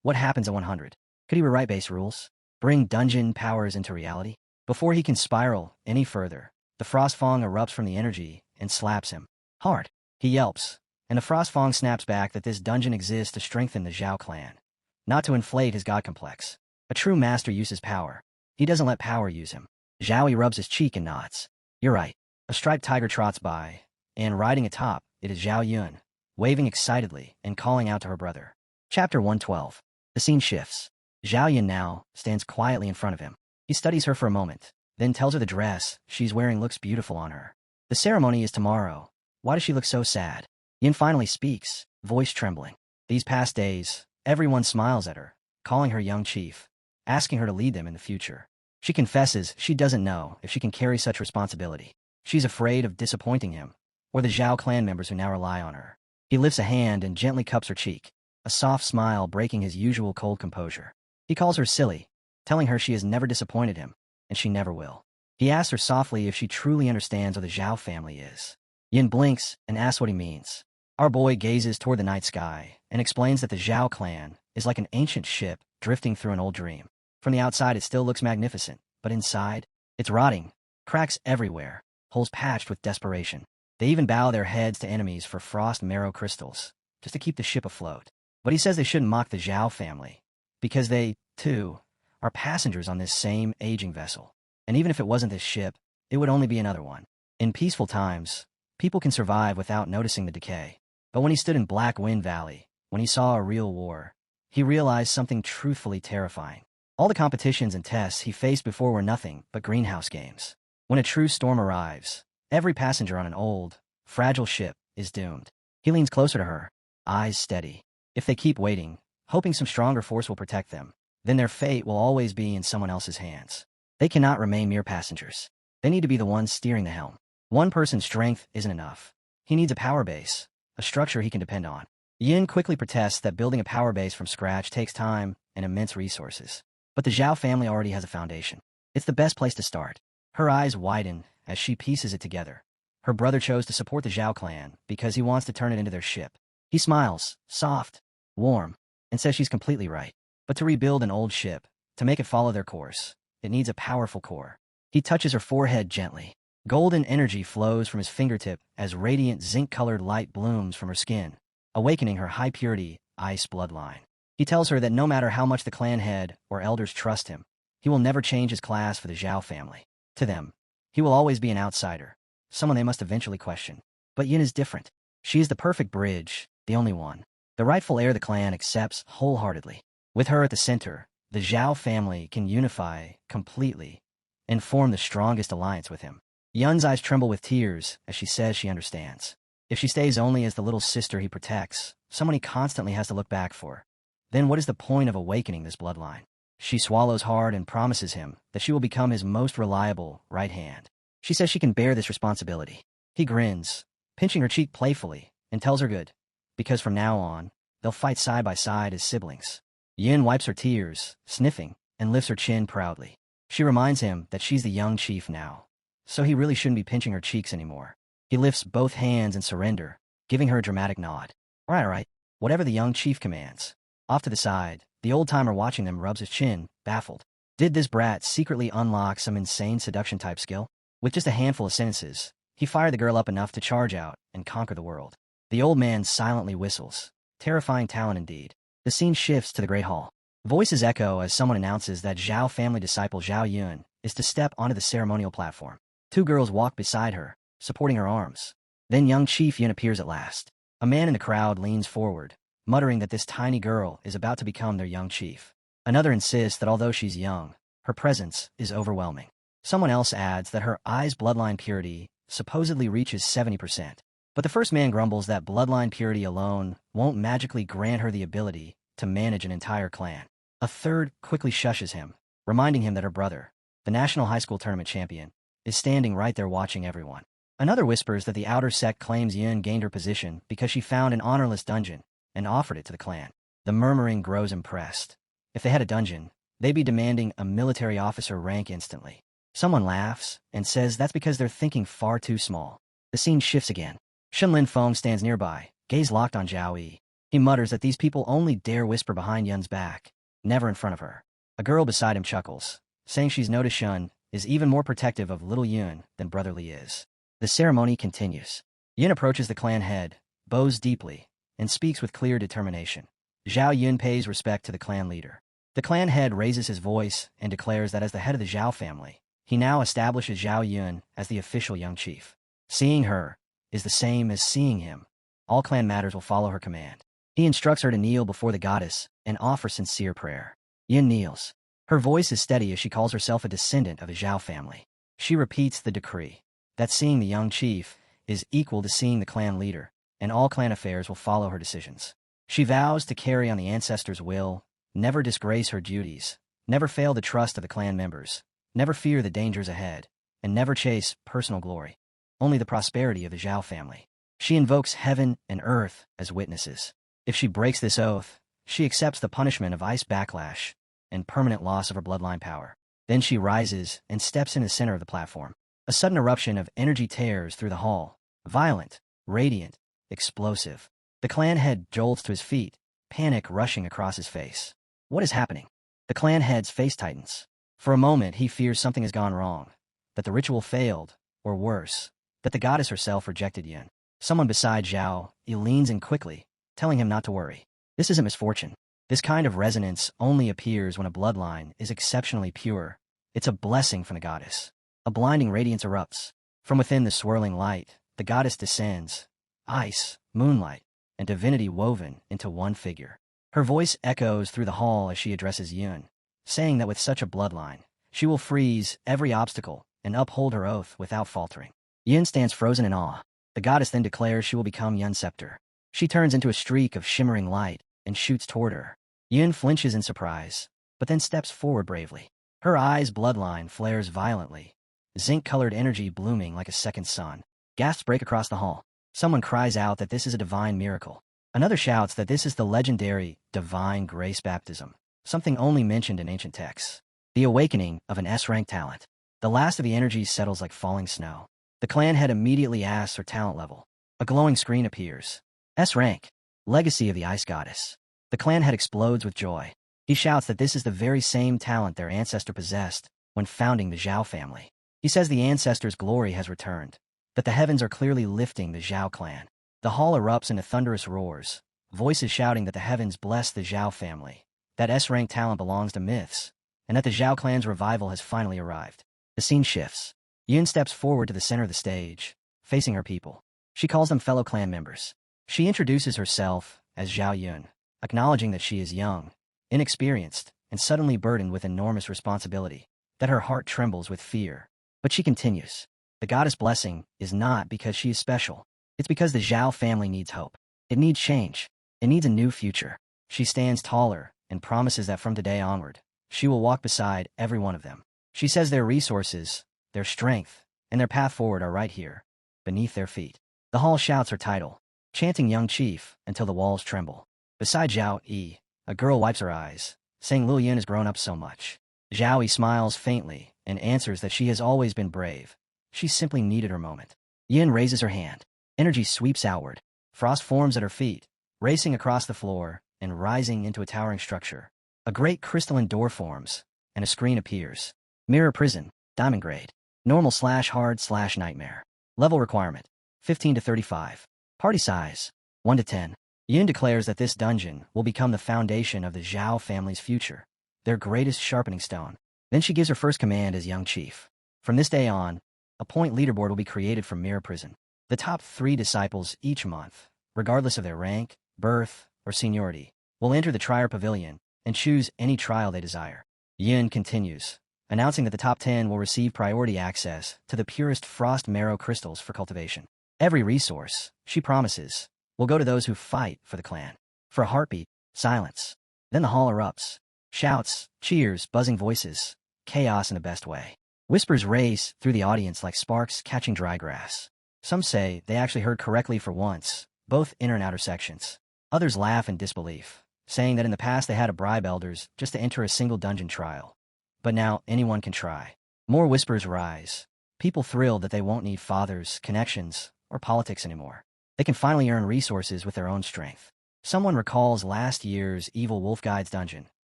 what happens at 100? Could he rewrite base rules? Bring dungeon powers into reality? Before he can spiral any further, the Frostfang erupts from the energy and slaps him hard. He yelps, and the Frostfang snaps back that this dungeon exists to strengthen the Zhao clan, not to inflate his god complex. A true master uses power. He doesn't let power use him. Zhao rubs his cheek and nods. You're right. A striped tiger trots by, and riding atop, it is Zhao Yun, waving excitedly and calling out to her brother. Chapter 112. The scene shifts. Zhao Yun now stands quietly in front of him. He studies her for a moment, then tells her the dress she's wearing looks beautiful on her. The ceremony is tomorrow. Why does she look so sad? Yin finally speaks, voice trembling. These past days, everyone smiles at her, calling her young chief, asking her to lead them in the future. She confesses she doesn't know if she can carry such responsibility. She's afraid of disappointing him, or the Zhao clan members who now rely on her. He lifts a hand and gently cups her cheek, a soft smile breaking his usual cold composure. He calls her silly, telling her she has never disappointed him, and she never will. He asks her softly if she truly understands what the Zhao family is. Yin blinks and asks what he means. Our boy gazes toward the night sky and explains that the Zhao clan is like an ancient ship drifting through an old dream. From the outside it still looks magnificent, but inside, it's rotting, cracks everywhere, holes patched with desperation. They even bow their heads to enemies for frost marrow crystals, just to keep the ship afloat. But he says they shouldn't mock the Zhao family, because they, too, are passengers on this same aging vessel. And even if it wasn't this ship, it would only be another one. In peaceful times, people can survive without noticing the decay. But when he stood in Black Wind Valley, when he saw a real war, he realized something truthfully terrifying. All the competitions and tests he faced before were nothing but greenhouse games. When a true storm arrives, every passenger on an old, fragile ship is doomed. He leans closer to her, eyes steady. If they keep waiting, hoping some stronger force will protect them, then their fate will always be in someone else's hands. They cannot remain mere passengers. They need to be the ones steering the helm. One person's strength isn't enough. He needs a power base, a structure he can depend on. Yin quickly protests that building a power base from scratch takes time and immense resources. But the Zhao family already has a foundation. It's the best place to start. Her eyes widen as she pieces it together. Her brother chose to support the Zhao clan because he wants to turn it into their ship. He smiles, soft, warm, and says she's completely right. But to rebuild an old ship, to make it follow their course, it needs a powerful core. He touches her forehead gently. Golden energy flows from his fingertip as radiant zinc-colored light blooms from her skin, awakening her high-purity ice bloodline. He tells her that no matter how much the clan head or elders trust him, he will never change his class for the Zhao family. To them, he will always be an outsider, someone they must eventually question. But Yin is different. She is the perfect bridge, the only one. The rightful heir the clan accepts wholeheartedly. With her at the center, the Zhao family can unify completely and form the strongest alliance with him. Yun's eyes tremble with tears as she says she understands. If she stays only as the little sister he protects, someone he constantly has to look back for, then what is the point of awakening this bloodline? She swallows hard and promises him that she will become his most reliable right hand. She says she can bear this responsibility. He grins, pinching her cheek playfully, and tells her good, because from now on, they'll fight side by side as siblings. Yin wipes her tears, sniffing, and lifts her chin proudly. She reminds him that she's the young chief now, so he really shouldn't be pinching her cheeks anymore. He lifts both hands in surrender, giving her a dramatic nod. All right, whatever the young chief commands. Off to the side, the old-timer watching them rubs his chin, baffled. Did this brat secretly unlock some insane seduction-type skill? With just a handful of sentences, he fired the girl up enough to charge out and conquer the world. The old man silently whistles. Terrifying talent indeed. The scene shifts to the Great Hall. Voices echo as someone announces that Zhao family disciple Zhao Yun is to step onto the ceremonial platform. Two girls walk beside her, supporting her arms. Then young Chief Yun appears at last. A man in the crowd leans forward, muttering that this tiny girl is about to become their young chief. Another insists that although she's young, her presence is overwhelming. Someone else adds that her eye's bloodline purity supposedly reaches 70%. But the first man grumbles that bloodline purity alone won't magically grant her the ability to manage an entire clan. A third quickly shushes him, reminding him that her brother, the national high school tournament champion, is standing right there watching everyone. Another whispers that the outer sect claims Yun gained her position because she found an honorless dungeon and offered it to the clan. The murmuring grows impressed. If they had a dungeon, they'd be demanding a military officer rank instantly. Someone laughs and says that's because they're thinking far too small. The scene shifts again. Shenlin Feng stands nearby, gaze locked on Zhao Yi. He mutters that these people only dare whisper behind Yun's back, never in front of her. A girl beside him chuckles, saying she's noticed Yun is even more protective of little Yun than Brother Li is. The ceremony continues. Yun approaches the clan head, bows deeply, and speaks with clear determination. Zhao Yun pays respect to the clan leader. The clan head raises his voice and declares that as the head of the Zhao family, he now establishes Zhao Yun as the official young chief. Seeing her is the same as seeing him. All clan matters will follow her command. He instructs her to kneel before the goddess and offer sincere prayer. Yun kneels. Her voice is steady as she calls herself a descendant of the Zhao family. She repeats the decree that seeing the young chief is equal to seeing the clan leader, and all clan affairs will follow her decisions. She vows to carry on the ancestors' will, never disgrace her duties, never fail the trust of the clan members, never fear the dangers ahead, and never chase personal glory, only the prosperity of the Zhao family. She invokes heaven and earth as witnesses. If she breaks this oath, she accepts the punishment of ice backlash and permanent loss of her bloodline power. Then she rises and steps in the center of the platform. A sudden eruption of energy tears through the hall, violent, radiant, explosive. The clan head jolts to his feet, panic rushing across his face. What is happening? The clan head's face tightens. For a moment, he fears something has gone wrong, that the ritual failed, or worse, that the goddess herself rejected Yun. Someone beside Zhao Yi leans in quickly, telling him not to worry. This isn't misfortune. This kind of resonance only appears when a bloodline is exceptionally pure. It's a blessing from the goddess. A blinding radiance erupts. From within the swirling light, the goddess descends, ice, moonlight, and divinity woven into one figure. Her voice echoes through the hall as she addresses Yun, saying that with such a bloodline, she will freeze every obstacle and uphold her oath without faltering. Yun stands frozen in awe. The goddess then declares she will become Yun's scepter. She turns into a streak of shimmering light and shoots toward her. Yun flinches in surprise, but then steps forward bravely. Her eyes' bloodline flares violently, zinc-colored energy blooming like a second sun. Gasps break across the hall. Someone cries out that this is a divine miracle. Another shouts that this is the legendary divine grace baptism, something only mentioned in ancient texts. The awakening of an S-rank talent. The last of the energies settles like falling snow. The clan head immediately asks her talent level. A glowing screen appears. S-rank. Legacy of the Ice Goddess. The clan head explodes with joy. He shouts that this is the very same talent their ancestor possessed when founding the Zhao family. He says the ancestor's glory has returned, that the heavens are clearly lifting the Zhao clan. The hall erupts into thunderous roars, voices shouting that the heavens bless the Zhao family, that S-rank talent belongs to myths, and that the Zhao clan's revival has finally arrived. The scene shifts. Yun steps forward to the center of the stage, facing her people. She calls them fellow clan members. She introduces herself as Zhao Yun, acknowledging that she is young, inexperienced, and suddenly burdened with enormous responsibility, that her heart trembles with fear. But she continues. The goddess' blessing is not because she is special. It's because the Zhao family needs hope. It needs change. It needs a new future. She stands taller and promises that from today onward, she will walk beside every one of them. She says their resources, their strength, and their path forward are right here, beneath their feet. The hall shouts her title, chanting young chief until the walls tremble. Beside Zhao Yi, a girl wipes her eyes, saying Lil Yun has grown up so much. Zhao Yi smiles faintly and answers that she has always been brave. She simply needed her moment. Yin raises her hand. Energy sweeps outward. Frost forms at her feet, racing across the floor and rising into a towering structure. A great crystalline door forms, and a screen appears. Mirror prison, diamond grade. Normal/hard/nightmare. Level requirement, 15 to 35. Party size, 1 to 10. Yin declares that this dungeon will become the foundation of the Zhao family's future, their greatest sharpening stone. Then she gives her first command as young chief. From this day on, a point leaderboard will be created from Mirror Prison. The top 3 disciples each month, regardless of their rank, birth, or seniority, will enter the Trier Pavilion and choose any trial they desire. Yin continues, announcing that the top 10 will receive priority access to the purest frost marrow crystals for cultivation. Every resource, she promises, will go to those who fight for the clan. For a heartbeat, silence. Then the hall erupts. Shouts, cheers, buzzing voices, chaos in the best way. Whispers race through the audience like sparks catching dry grass. Some say they actually heard correctly for once, both inner and outer sections. Others laugh in disbelief, saying that in the past they had to bribe elders just to enter a single dungeon trial. But now anyone can try. More whispers rise. People thrilled that they won't need fathers, connections, or politics anymore. They can finally earn resources with their own strength. Someone recalls last year's Evil Wolf Guide's dungeon,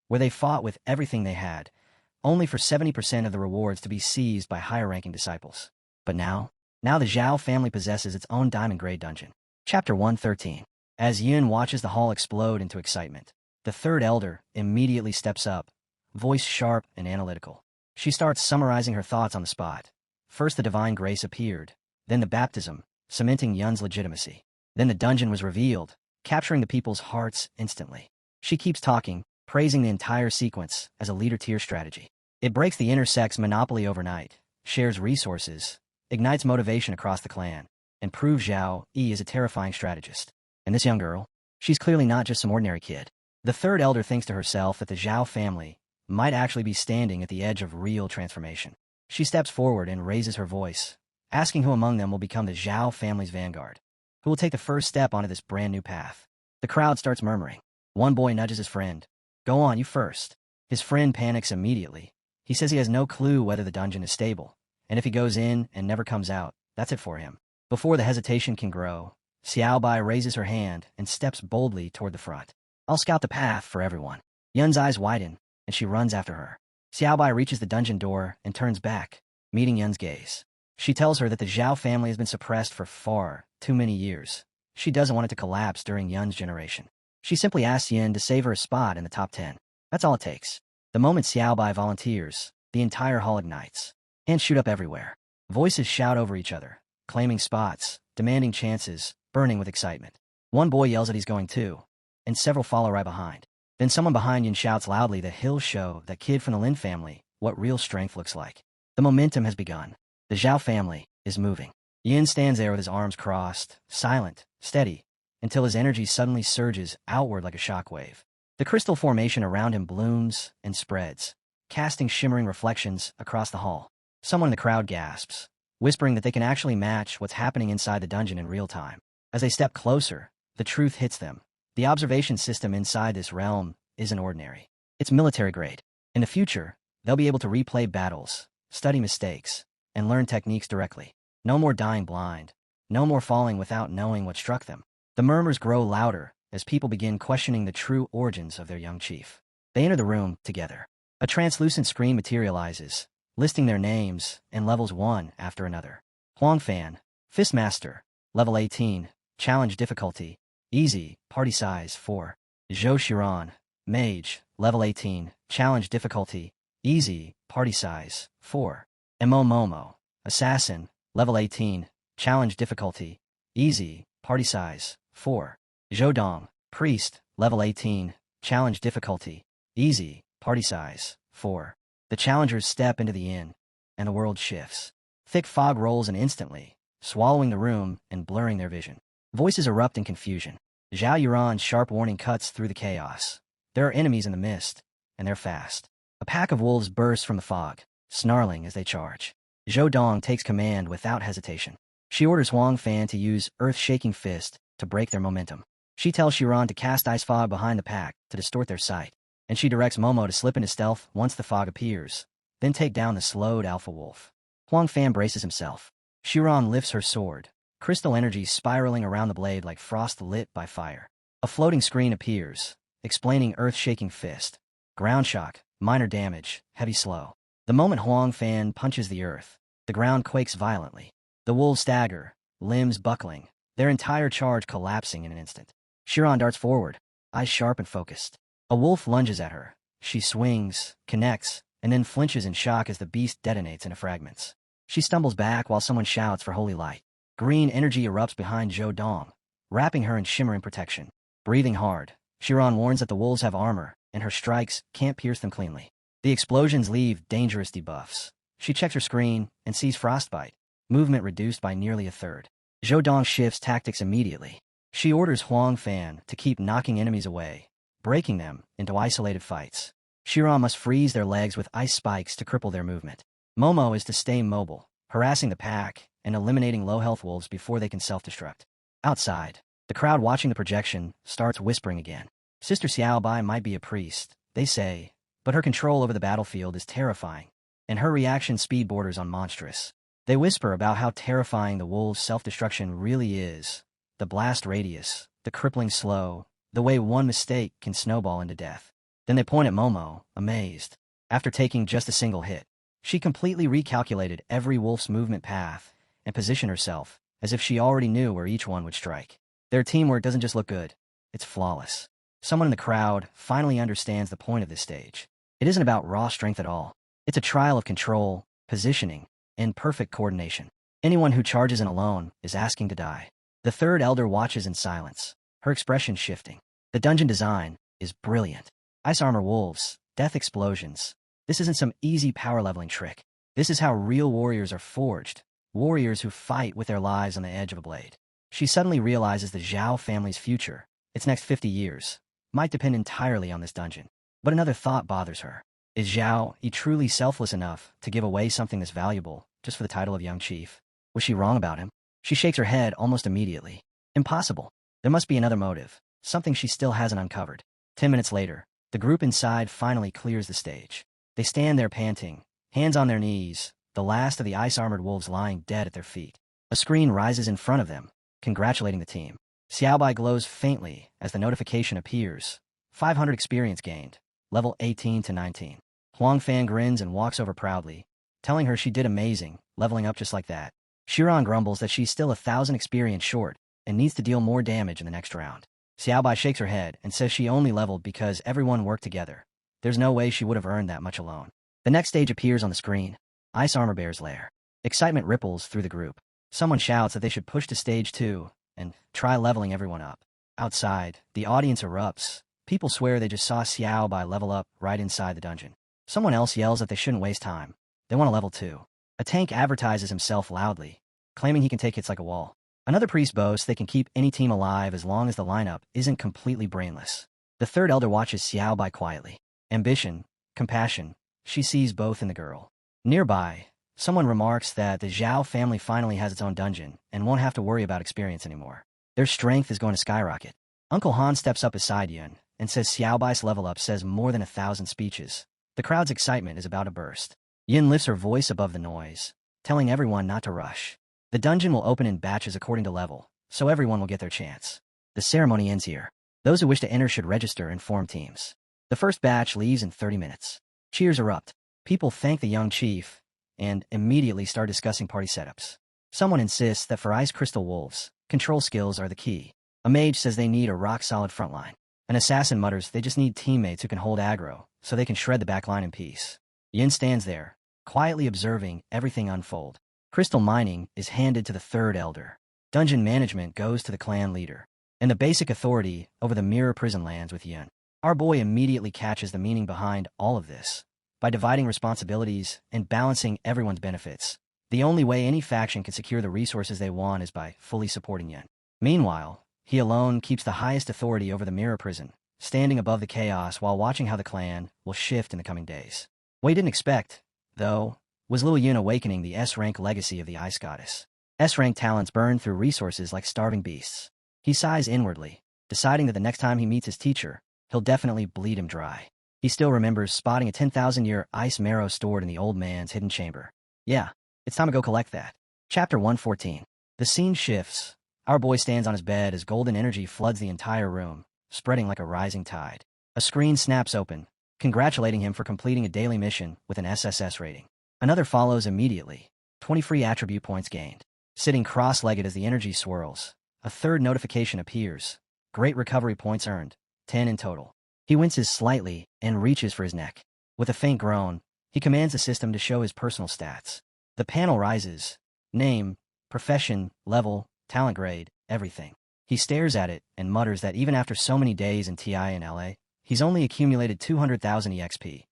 where they fought with everything they had, only for 70% of the rewards to be seized by higher-ranking disciples. But now the Zhao family possesses its own diamond-grade dungeon. Chapter 113. As Yin watches the hall explode into excitement, the third elder immediately steps up, voice sharp and analytical. She starts summarizing her thoughts on the spot. First the divine grace appeared, then the baptism, cementing Yun's legitimacy. Then the dungeon was revealed, capturing the people's hearts instantly. She keeps talking, praising the entire sequence as a leader-tier strategy. It breaks the inner sect's monopoly overnight, shares resources, ignites motivation across the clan, and proves Zhao Yi is a terrifying strategist. And this young girl? She's clearly not just some ordinary kid. The third elder thinks to herself that the Zhao family might actually be standing at the edge of real transformation. She steps forward and raises her voice, asking who among them will become the Zhao family's vanguard. Who will take the first step onto this brand new path? The crowd starts murmuring. One boy nudges his friend. Go on, you first. His friend panics immediately. He says he has no clue whether the dungeon is stable, and if he goes in and never comes out, that's it for him. Before the hesitation can grow, Xiaobai raises her hand and steps boldly toward the front. I'll scout the path for everyone. Yun's eyes widen, and she runs after her. Xiaobai reaches the dungeon door and turns back, meeting Yun's gaze. She tells her that the Zhao family has been suppressed for far too many years. She doesn't want it to collapse during Yun's generation. She simply asks Yin to save her a spot in the top 10. That's all it takes. The moment Xiaobai volunteers, the entire hall ignites. Hands shoot up everywhere. Voices shout over each other, claiming spots, demanding chances, burning with excitement. One boy yells that he's going too, and several follow right behind. Then someone behind Yin shouts loudly that he'll show that kid from the Lin family what real strength looks like. The momentum has begun. The Zhao family is moving. Yin stands there with his arms crossed, silent, steady, until his energy suddenly surges outward like a shockwave. The crystal formation around him blooms and spreads, casting shimmering reflections across the hall. Someone in the crowd gasps, whispering that they can actually match what's happening inside the dungeon in real time. As they step closer, the truth hits them. The observation system inside this realm isn't ordinary. It's military grade. In the future, they'll be able to replay battles, study mistakes, and learn techniques directly. No more dying blind. No more falling without knowing what struck them. The murmurs grow louder as people begin questioning the true origins of their young chief. They enter the room together. A translucent screen materializes, listing their names and levels one after another. Huangfan, Fistmaster, level 18, challenge difficulty, easy, party size 4. Zhou Shiran, Mage, level 18, challenge difficulty, easy, party size 4. Mo Momo, Assassin, level 18, challenge difficulty, easy, party size 4. Zhou Dong, Priest, level 18, challenge difficulty, easy, party size 4. The challengers step into the inn, and the world shifts. Thick fog rolls in instantly, swallowing the room and blurring their vision. Voices erupt in confusion. Zhao Yuran's sharp warning cuts through the chaos. There are enemies in the mist, and they're fast. A pack of wolves bursts from the fog, snarling as they charge. Zhou Dong takes command without hesitation. She orders Huang Fan to use Earth-Shaking Fist to break their momentum. She tells Shiran to cast ice fog behind the pack to distort their sight, and she directs Momo to slip into stealth once the fog appears, then take down the slowed alpha wolf. Huang Fan braces himself. Shiran lifts her sword, crystal energy spiraling around the blade like frost lit by fire. A floating screen appears, explaining Earth-Shaking Fist. Ground shock, minor damage, heavy slow. The moment Huang Fan punches the earth, the ground quakes violently. The wolves stagger, limbs buckling, their entire charge collapsing in an instant. Shiran darts forward, eyes sharp and focused. A wolf lunges at her. She swings, connects, and then flinches in shock as the beast detonates into fragments. She stumbles back while someone shouts for holy light. Green energy erupts behind Zhou Dong, wrapping her in shimmering protection. Breathing hard, Shiran warns that the wolves have armor, and her strikes can't pierce them cleanly. The explosions leave dangerous debuffs. She checks her screen and sees frostbite, movement reduced by nearly a third. Zhou Dong shifts tactics immediately. She orders Huang Fan to keep knocking enemies away, breaking them into isolated fights. Shiran must freeze their legs with ice spikes to cripple their movement. Momo is to stay mobile, harassing the pack and eliminating low-health wolves before they can self-destruct. Outside, the crowd watching the projection starts whispering again. Sister Xiaobai might be a priest, they say, but her control over the battlefield is terrifying, and her reaction speed borders on monstrous. They whisper about how terrifying the wolves' self-destruction really is, the blast radius, the crippling slow, the way one mistake can snowball into death. Then they point at Momo, amazed. After taking just a single hit, she completely recalculated every wolf's movement path and positioned herself as if she already knew where each one would strike. Their teamwork doesn't just look good, it's flawless. Someone in the crowd finally understands the point of this stage. It isn't about raw strength at all. It's a trial of control, positioning, and perfect coordination. Anyone who charges in alone is asking to die. The third elder watches in silence, her expression shifting. The dungeon design is brilliant. Ice armor wolves, death explosions. This isn't some easy power leveling trick. This is how real warriors are forged. Warriors who fight with their lives on the edge of a blade. She suddenly realizes the Zhao family's future, its next 50 years, might depend entirely on this dungeon. But another thought bothers her. Is Zhao truly selfless enough to give away something this valuable just for the title of young chief? Was she wrong about him? She shakes her head almost immediately. Impossible. There must be another motive, something she still hasn't uncovered. 10 minutes later, the group inside finally clears the stage. They stand there panting, hands on their knees, the last of the ice-armored wolves lying dead at their feet. A screen rises in front of them, congratulating the team. Xiaobai glows faintly as the notification appears. 500 experience gained, level 18 to 19. Huang Fan grins and walks over proudly, telling her she did amazing, leveling up just like that. Shiran grumbles that she's still 1,000 experience short and needs to deal more damage in the next round. Xiaobai shakes her head and says she only leveled because everyone worked together. There's no way she would have earned that much alone. The next stage appears on the screen. Ice Armor Bear's lair. Excitement ripples through the group. Someone shouts that they should push to stage 2 and try leveling everyone up. Outside, the audience erupts. People swear they just saw Xiaobai level up right inside the dungeon. Someone else yells that they shouldn't waste time. They want to level too. A tank advertises himself loudly, claiming he can take hits like a wall. Another priest boasts they can keep any team alive as long as the lineup isn't completely brainless. The third elder watches Xiaobai quietly. Ambition, compassion, she sees both in the girl. Nearby, someone remarks that the Zhao family finally has its own dungeon and won't have to worry about experience anymore. Their strength is going to skyrocket. Uncle Han steps up beside Yun and says Xiaobai's level up says more than 1,000 speeches. The crowd's excitement is about to burst. Yin lifts her voice above the noise, telling everyone not to rush. The dungeon will open in batches according to level, so everyone will get their chance. The ceremony ends here. Those who wish to enter should register and form teams. The first batch leaves in 30 minutes. Cheers erupt. People thank the young chief and immediately start discussing party setups. Someone insists that for Ice Crystal Wolves, control skills are the key. A mage says they need a rock-solid frontline. An assassin mutters they just need teammates who can hold aggro so they can shred the backline in peace. Yin stands there, quietly observing everything unfold. Crystal mining is handed to the third elder. Dungeon management goes to the clan leader. And the basic authority over the mirror prison lands with Yin. Our boy immediately catches the meaning behind all of this. By dividing responsibilities and balancing everyone's benefits, the only way any faction can secure the resources they want is by fully supporting Yin. Meanwhile, he alone keeps the highest authority over the mirror prison, standing above the chaos while watching how the clan will shift in the coming days. What he didn't expect, though, was Lil Yun awakening the S-rank legacy of the Ice Goddess. S-rank talents burn through resources like starving beasts. He sighs inwardly, deciding that the next time he meets his teacher, he'll definitely bleed him dry. He still remembers spotting a 10,000-year ice marrow stored in the old man's hidden chamber. Yeah, it's time to go collect that. Chapter 114. The scene shifts. Our boy stands on his bed as golden energy floods the entire room, spreading like a rising tide. A screen snaps open, congratulating him for completing a daily mission with an SSS rating. Another follows immediately. 20 free attribute points gained. Sitting cross-legged as the energy swirls, a third notification appears. Great recovery points earned. 10 in total. He winces slightly and reaches for his neck. With a faint groan, he commands the system to show his personal stats. The panel rises. Name, profession, level, talent grade, everything. He stares at it and mutters that even after so many days in TI and LA, he's only accumulated 200,000 EXP.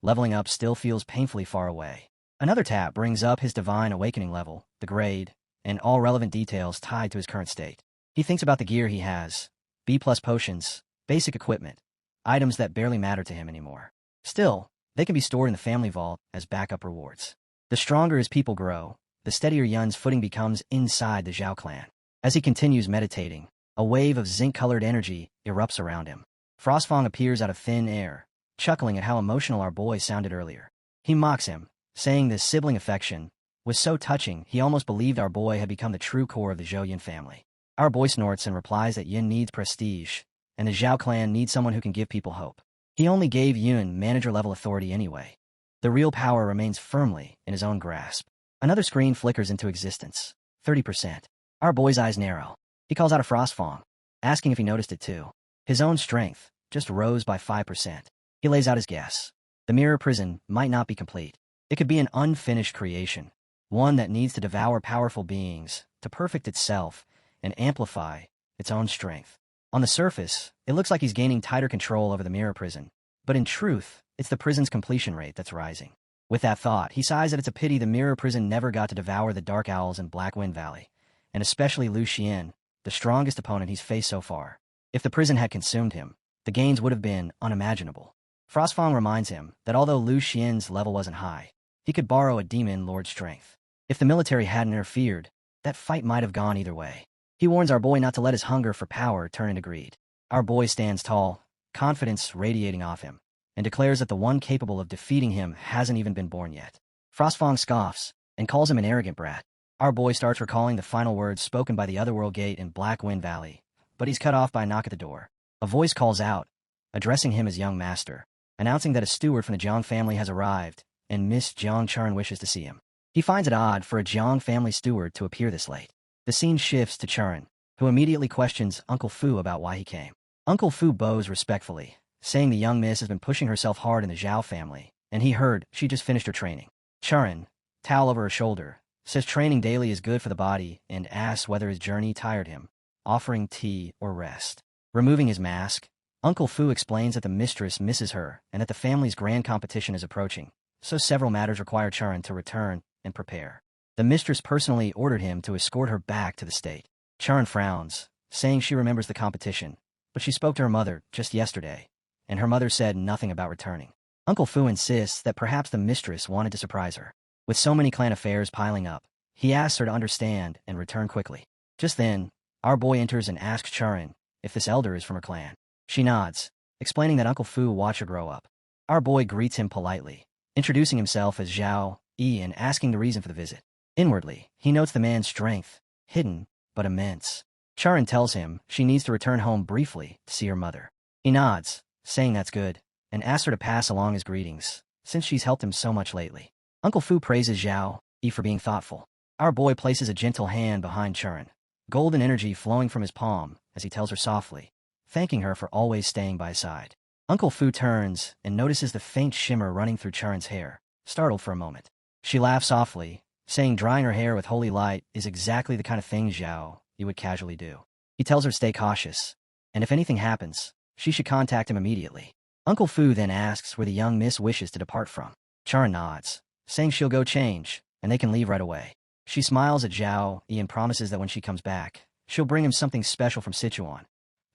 Leveling up still feels painfully far away. Another tab brings up his Divine Awakening level, the grade, and all relevant details tied to his current state. He thinks about the gear he has. B+ potions, basic equipment, items that barely matter to him anymore. Still, they can be stored in the family vault as backup rewards. The stronger his people grow, the steadier Yun's footing becomes inside the Zhao clan. As he continues meditating, a wave of zinc-colored energy erupts around him. Frostfang appears out of thin air, chuckling at how emotional our boy sounded earlier. He mocks him, saying this sibling affection was so touching he almost believed our boy had become the true core of the Zhou Yin family. Our boy snorts and replies that Yin needs prestige, and the Zhao clan needs someone who can give people hope. He only gave Yun manager-level authority anyway. The real power remains firmly in his own grasp. Another screen flickers into existence. 30%. Our boy's eyes narrow. He calls out a Frostfang, asking if he noticed it too. His own strength just rose by 5%. He lays out his guess. The mirror prison might not be complete. It could be an unfinished creation, one that needs to devour powerful beings to perfect itself and amplify its own strength. On the surface, it looks like he's gaining tighter control over the mirror prison, but in truth, it's the prison's completion rate that's rising. With that thought, he sighs that it's a pity the mirror prison never got to devour the Dark Owls in Black Wind Valley, and especially Lu Xian, the strongest opponent he's faced so far. If the prison had consumed him, the gains would have been unimaginable. Frostfang reminds him that although Lu Xian's level wasn't high, he could borrow a demon lord's strength. If the military hadn't interfered, that fight might have gone either way. He warns our boy not to let his hunger for power turn into greed. Our boy stands tall, confidence radiating off him, and declares that the one capable of defeating him hasn't even been born yet. Frostfang scoffs and calls him an arrogant brat. Our boy starts recalling the final words spoken by the Otherworld Gate in Black Wind Valley, but he's cut off by a knock at the door. A voice calls out, addressing him as young master, announcing that a steward from the Jiang family has arrived, and Miss Jiang Chuan wishes to see him. He finds it odd for a Jiang family steward to appear this late. The scene shifts to Chuan, who immediately questions Uncle Fu about why he came. Uncle Fu bows respectfully, saying the young miss has been pushing herself hard in the Zhao family, and he heard she just finished her training. Chuan, towel over her shoulder, says training daily is good for the body and asks whether his journey tired him, offering tea or rest. Removing his mask, Uncle Fu explains that the mistress misses her and that the family's grand competition is approaching, so several matters require Chuan to return and prepare. The mistress personally ordered him to escort her back to the state. Chuan frowns, saying she remembers the competition, but she spoke to her mother just yesterday, and her mother said nothing about returning. Uncle Fu insists that perhaps the mistress wanted to surprise her. With so many clan affairs piling up, he asks her to understand and return quickly. Just then, our boy enters and asks Chuan if this elder is from her clan. She nods, explaining that Uncle Fu watched her grow up. Our boy greets him politely, introducing himself as Zhao Yi and asking the reason for the visit. Inwardly, he notes the man's strength, hidden but immense. Chuan tells him she needs to return home briefly to see her mother. He nods, saying that's good, and asks her to pass along his greetings, since she's helped him so much lately. Uncle Fu praises Zhao Yi for being thoughtful. Our boy places a gentle hand behind Chuan, golden energy flowing from his palm as he tells her softly, thanking her for always staying by his side. Uncle Fu turns and notices the faint shimmer running through Chuan's hair, startled for a moment. She laughs softly, saying drying her hair with holy light is exactly the kind of thing Zhao Yi would casually do. He tells her to stay cautious, and if anything happens, she should contact him immediately. Uncle Fu then asks where the young miss wishes to depart from. Chuan nods, saying she'll go change, and they can leave right away. She smiles at Zhao Yi and promises that when she comes back, she'll bring him something special from Sichuan.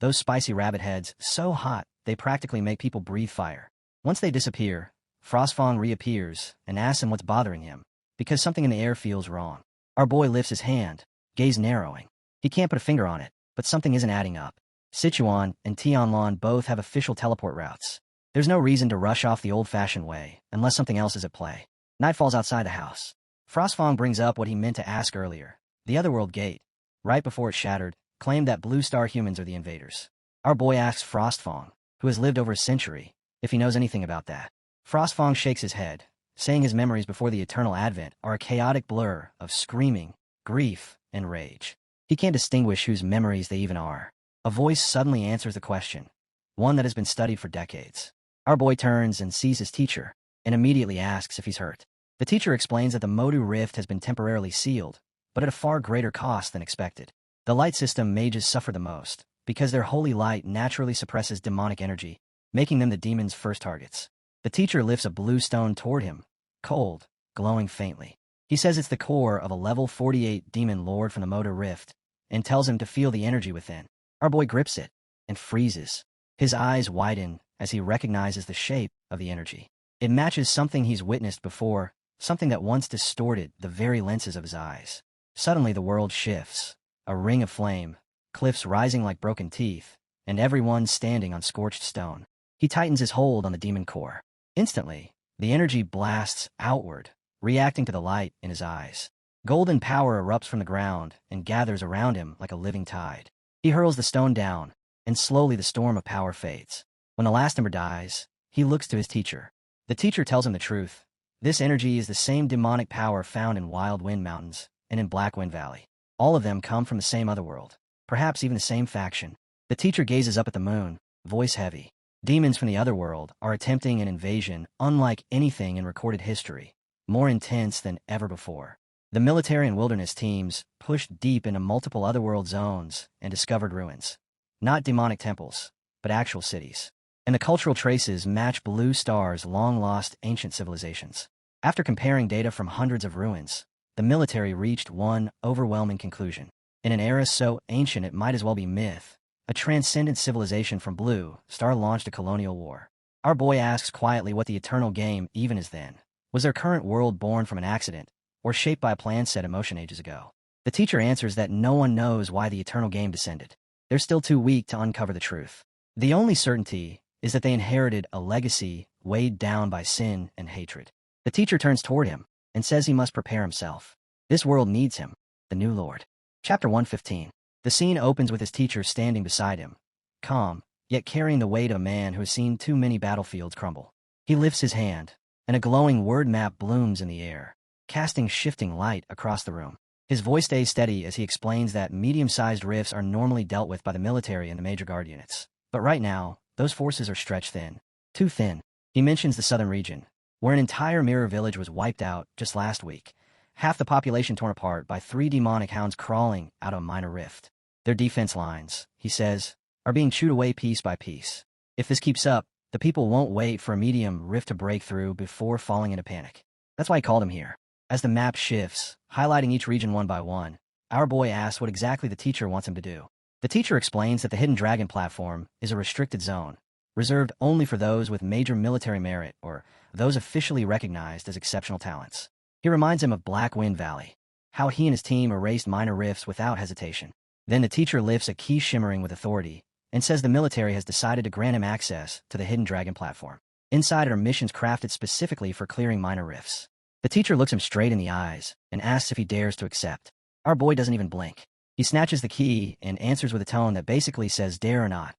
Those spicy rabbit heads, so hot, they practically make people breathe fire. Once they disappear, Frostfang reappears and asks him what's bothering him, because something in the air feels wrong. Our boy lifts his hand, gaze narrowing. He can't put a finger on it, but something isn't adding up. Sichuan and Tianlan both have official teleport routes. There's no reason to rush off the old-fashioned way, unless something else is at play. Night falls outside the house. Frostfang brings up what he meant to ask earlier. The Otherworld Gate, right before it shattered, claimed that Blue Star humans are the invaders. Our boy asks Frostfang, who has lived over a century, if he knows anything about that. Frostfang shakes his head, saying his memories before the Eternal Advent are a chaotic blur of screaming, grief, and rage. He can't distinguish whose memories they even are. A voice suddenly answers the question, one that has been studied for decades. Our boy turns and sees his teacher, and immediately asks if he's hurt. The teacher explains that the Modu Rift has been temporarily sealed, but at a far greater cost than expected. The light system mages suffer the most, because their holy light naturally suppresses demonic energy, making them the demon's first targets. The teacher lifts a blue stone toward him, cold, glowing faintly. He says it's the core of a level 48 demon lord from the Moda Rift, and tells him to feel the energy within. Our boy grips it, and freezes. His eyes widen, as he recognizes the shape of the energy. It matches something he's witnessed before, something that once distorted the very lenses of his eyes. Suddenly the world shifts. A ring of flame, cliffs rising like broken teeth, and everyone standing on scorched stone. He tightens his hold on the demon core. Instantly, the energy blasts outward, reacting to the light in his eyes. Golden power erupts from the ground and gathers around him like a living tide. He hurls the stone down, and slowly the storm of power fades. When the last ember dies, he looks to his teacher. The teacher tells him the truth. This energy is the same demonic power found in Wild Wind Mountains and in Black Wind Valley. All of them come from the same otherworld, perhaps even the same faction. The teacher gazes up at the moon, voice heavy. Demons from the otherworld are attempting an invasion unlike anything in recorded history, more intense than ever before. The military and wilderness teams pushed deep into multiple otherworld zones and discovered ruins. Not demonic temples, but actual cities. And the cultural traces match Blue Star's long-lost ancient civilizations. After comparing data from hundreds of ruins, the military reached one overwhelming conclusion. In an era so ancient it might as well be myth, a transcendent civilization from Blue Star launched a colonial war. Our boy asks quietly what the eternal game even is then. Was their current world born from an accident, or shaped by a plan set in motion ages ago? The teacher answers that no one knows why the eternal game descended. They're still too weak to uncover the truth. The only certainty is that they inherited a legacy weighed down by sin and hatred. The teacher turns toward him and says he must prepare himself. This world needs him, the new Lord. Chapter 115. The scene opens with his teacher standing beside him, calm, yet carrying the weight of a man who has seen too many battlefields crumble. He lifts his hand, and a glowing word map blooms in the air, casting shifting light across the room. His voice stays steady as he explains that medium-sized rifts are normally dealt with by the military and the major guard units. But right now, those forces are stretched thin. Too thin. He mentions the southern region, where an entire mirror village was wiped out just last week, half the population torn apart by 3 demonic hounds crawling out of a minor rift. Their defense lines, he says, are being chewed away piece by piece. If this keeps up, the people won't wait for a medium rift to break through before falling into panic. That's why he called him here. As the map shifts, highlighting each region one by one, our boy asks what exactly the teacher wants him to do. The teacher explains that the Hidden Dragon platform is a restricted zone, reserved only for those with major military merit or those officially recognized as exceptional talents. He reminds him of Black Wind Valley, how he and his team erased minor rifts without hesitation. Then the teacher lifts a key shimmering with authority and says the military has decided to grant him access to the Hidden Dragon platform. Inside are missions crafted specifically for clearing minor rifts. The teacher looks him straight in the eyes and asks if he dares to accept. Our boy doesn't even blink. He snatches the key and answers with a tone that basically says dare or not.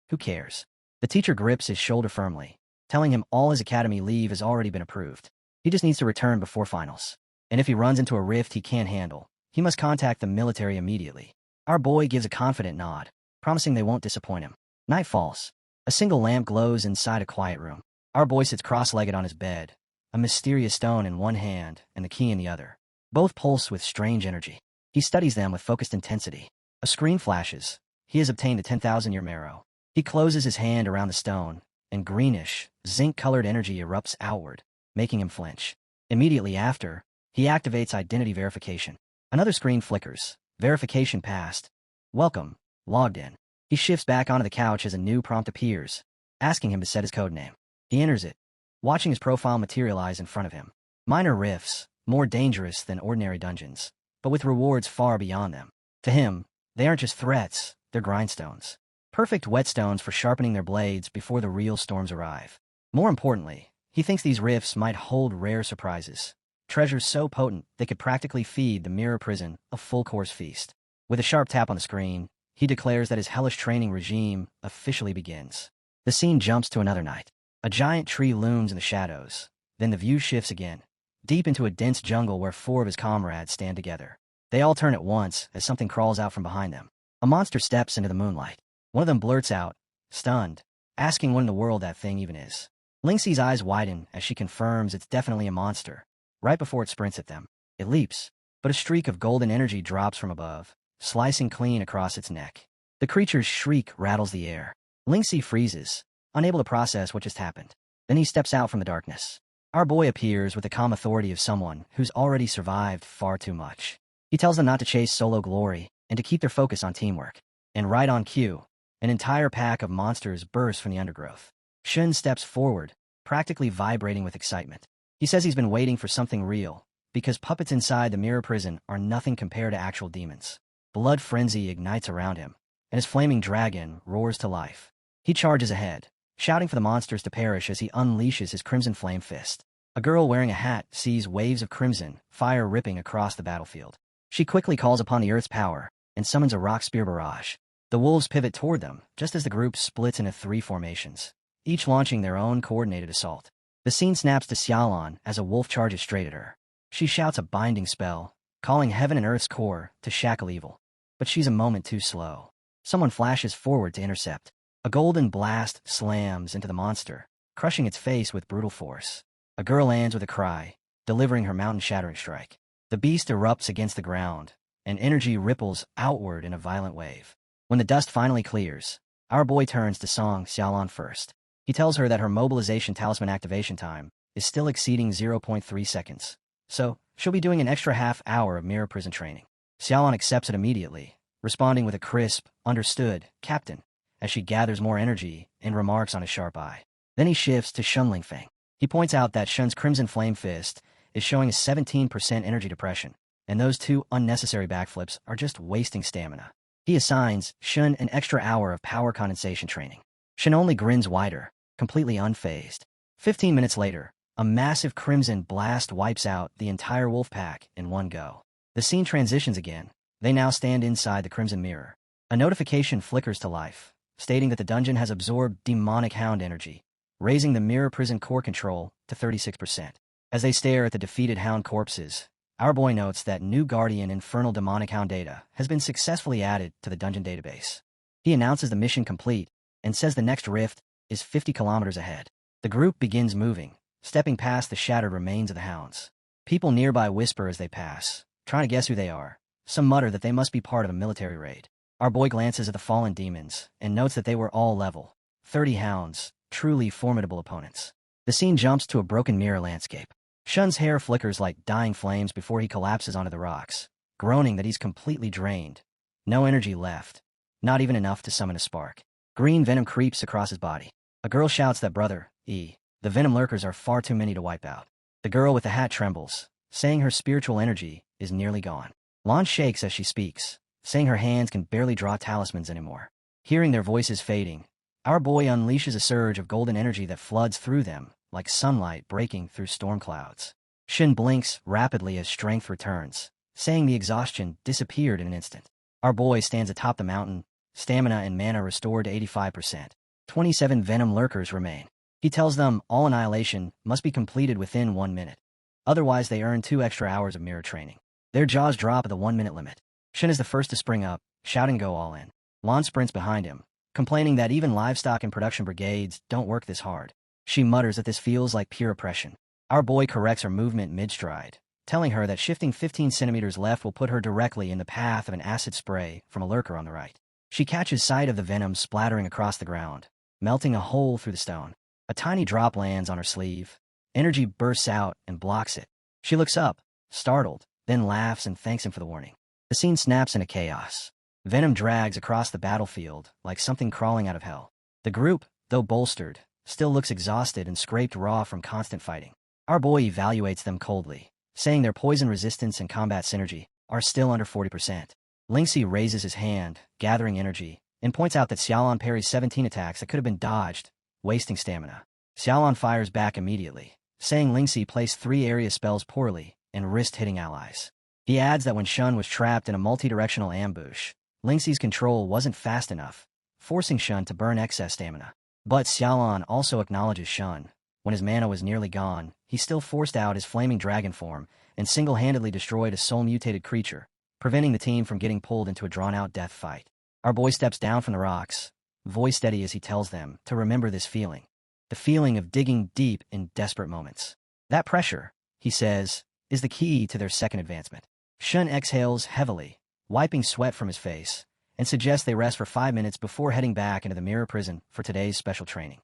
Who cares? The teacher grips his shoulder firmly, telling him all his academy leave has already been approved. He just needs to return before finals. And if he runs into a rift he can't handle, he must contact the military immediately. Our boy gives a confident nod, promising they won't disappoint him. Night falls. A single lamp glows inside a quiet room. Our boy sits cross-legged on his bed, a mysterious stone in one hand and the key in the other. Both pulse with strange energy. He studies them with focused intensity. A screen flashes. He has obtained the 10,000-year marrow. He closes his hand around the stone, and greenish, zinc-colored energy erupts outward, making him flinch. Immediately after, he activates identity verification. Another screen flickers. Verification passed. Welcome. Logged in. He shifts back onto the couch as a new prompt appears, asking him to set his code name. He enters it, watching his profile materialize in front of him. Minor rifts, more dangerous than ordinary dungeons, but with rewards far beyond them. To him, they aren't just threats, they're grindstones. Perfect whetstones for sharpening their blades before the real storms arrive. More importantly, he thinks these rifts might hold rare surprises. Treasures so potent they could practically feed the mirror prison a full-course feast. With a sharp tap on the screen, he declares that his hellish training regime officially begins. The scene jumps to another night. A giant tree looms in the shadows. Then the view shifts again, deep into a dense jungle where 4 of his comrades stand together. They all turn at once as something crawls out from behind them. A monster steps into the moonlight. One of them blurts out, stunned, asking what in the world that thing even is. Lingxi's eyes widen as she confirms it's definitely a monster. Right before it sprints at them, it leaps, but a streak of golden energy drops from above, slicing clean across its neck. The creature's shriek rattles the air. Lingxi freezes, unable to process what just happened. Then he steps out from the darkness. Our boy appears with the calm authority of someone who's already survived far too much. He tells them not to chase solo glory and to keep their focus on teamwork. And right on cue, an entire pack of monsters burst from the undergrowth. Shun steps forward, practically vibrating with excitement. He says he's been waiting for something real, because puppets inside the mirror prison are nothing compared to actual demons. Blood frenzy ignites around him, and his flaming dragon roars to life. He charges ahead, shouting for the monsters to perish as he unleashes his crimson flame fist. A girl wearing a hat sees waves of crimson fire ripping across the battlefield. She quickly calls upon the earth's power and summons a rock spear barrage. The wolves pivot toward them, just as the group splits into 3 formations, each launching their own coordinated assault. The scene snaps to Xiaolan as a wolf charges straight at her. She shouts a binding spell, calling heaven and earth's core to shackle evil. But she's a moment too slow. Someone flashes forward to intercept. A golden blast slams into the monster, crushing its face with brutal force. A girl lands with a cry, delivering her mountain-shattering strike. The beast erupts against the ground, and energy ripples outward in a violent wave. When the dust finally clears, our boy turns to Song Xiaolan first. He tells her that her mobilization talisman activation time is still exceeding 0.3 seconds, so she'll be doing an extra half hour of mirror prison training. Xiaolan accepts it immediately, responding with a crisp, "Understood, Captain," as she gathers more energy and remarks on his sharp eye. Then he shifts to Shun Lingfeng. He points out that Shun's Crimson Flame Fist is showing a 17% energy depression, and those 2 unnecessary backflips are just wasting stamina. He assigns Shun an extra hour of power condensation training. Shun only grins wider, completely unfazed. 15 minutes later, a massive crimson blast wipes out the entire wolf pack in one go. The scene transitions again. They now stand inside the crimson mirror. A notification flickers to life, stating that the dungeon has absorbed demonic hound energy, raising the mirror prison core control to 36%. As they stare at the defeated hound corpses, our boy notes that new Guardian Infernal Demonic Hound data has been successfully added to the dungeon database. He announces the mission complete and says the next rift is 50 kilometers ahead. The group begins moving, stepping past the shattered remains of the hounds. People nearby whisper as they pass, trying to guess who they are. Some mutter that they must be part of a military raid. Our boy glances at the fallen demons and notes that they were all level 30 hounds, truly formidable opponents. The scene jumps to a broken mirror landscape. Shun's hair flickers like dying flames before he collapses onto the rocks, groaning that he's completely drained. No energy left, not even enough to summon a spark. Green venom creeps across his body. A girl shouts that brother, the venom lurkers are far too many to wipe out. The girl with the hat trembles, saying her spiritual energy is nearly gone. Lan shakes as she speaks, saying her hands can barely draw talismans anymore. Hearing their voices fading, our boy unleashes a surge of golden energy that floods through them, like sunlight breaking through storm clouds. Shin blinks rapidly as strength returns, saying the exhaustion disappeared in an instant. Our boy stands atop the mountain, stamina and mana restored to 85%. 27 venom lurkers remain. He tells them all annihilation must be completed within 1 minute. Otherwise, they earn 2 extra hours of mirror training. Their jaws drop at the 1-minute limit. Shin is the first to spring up, shouting go all in. Lan sprints behind him, complaining that even livestock and production brigades don't work this hard. She mutters that this feels like pure oppression. Our boy corrects her movement mid-stride, telling her that shifting 15 centimeters left will put her directly in the path of an acid spray from a lurker on the right. She catches sight of the venom splattering across the ground, melting a hole through the stone. A tiny drop lands on her sleeve. Energy bursts out and blocks it. She looks up, startled, then laughs and thanks him for the warning. The scene snaps into chaos. Venom drags across the battlefield like something crawling out of hell. The group, though bolstered, still looks exhausted and scraped raw from constant fighting. Our boy evaluates them coldly, saying their poison resistance and combat synergy are still under 40%. Lingxi raises his hand, gathering energy, and points out that Xiaolan parries 17 attacks that could have been dodged, wasting stamina. Xiaolan fires back immediately, saying Lingxi placed 3 area spells poorly and risked hitting allies. He adds that when Shun was trapped in a multi-directional ambush, Lingxi's control wasn't fast enough, forcing Shun to burn excess stamina. But Xiaolan also acknowledges Shun. When his mana was nearly gone, he still forced out his flaming dragon form and single-handedly destroyed a soul-mutated creature, preventing the team from getting pulled into a drawn-out death fight. Our boy steps down from the rocks, voice steady as he tells them to remember this feeling. The feeling of digging deep in desperate moments. That pressure, he says, is the key to their second advancement. Shun exhales heavily, wiping sweat from his face, and suggests they rest for 5 minutes before heading back into the mirror prison for today's special training.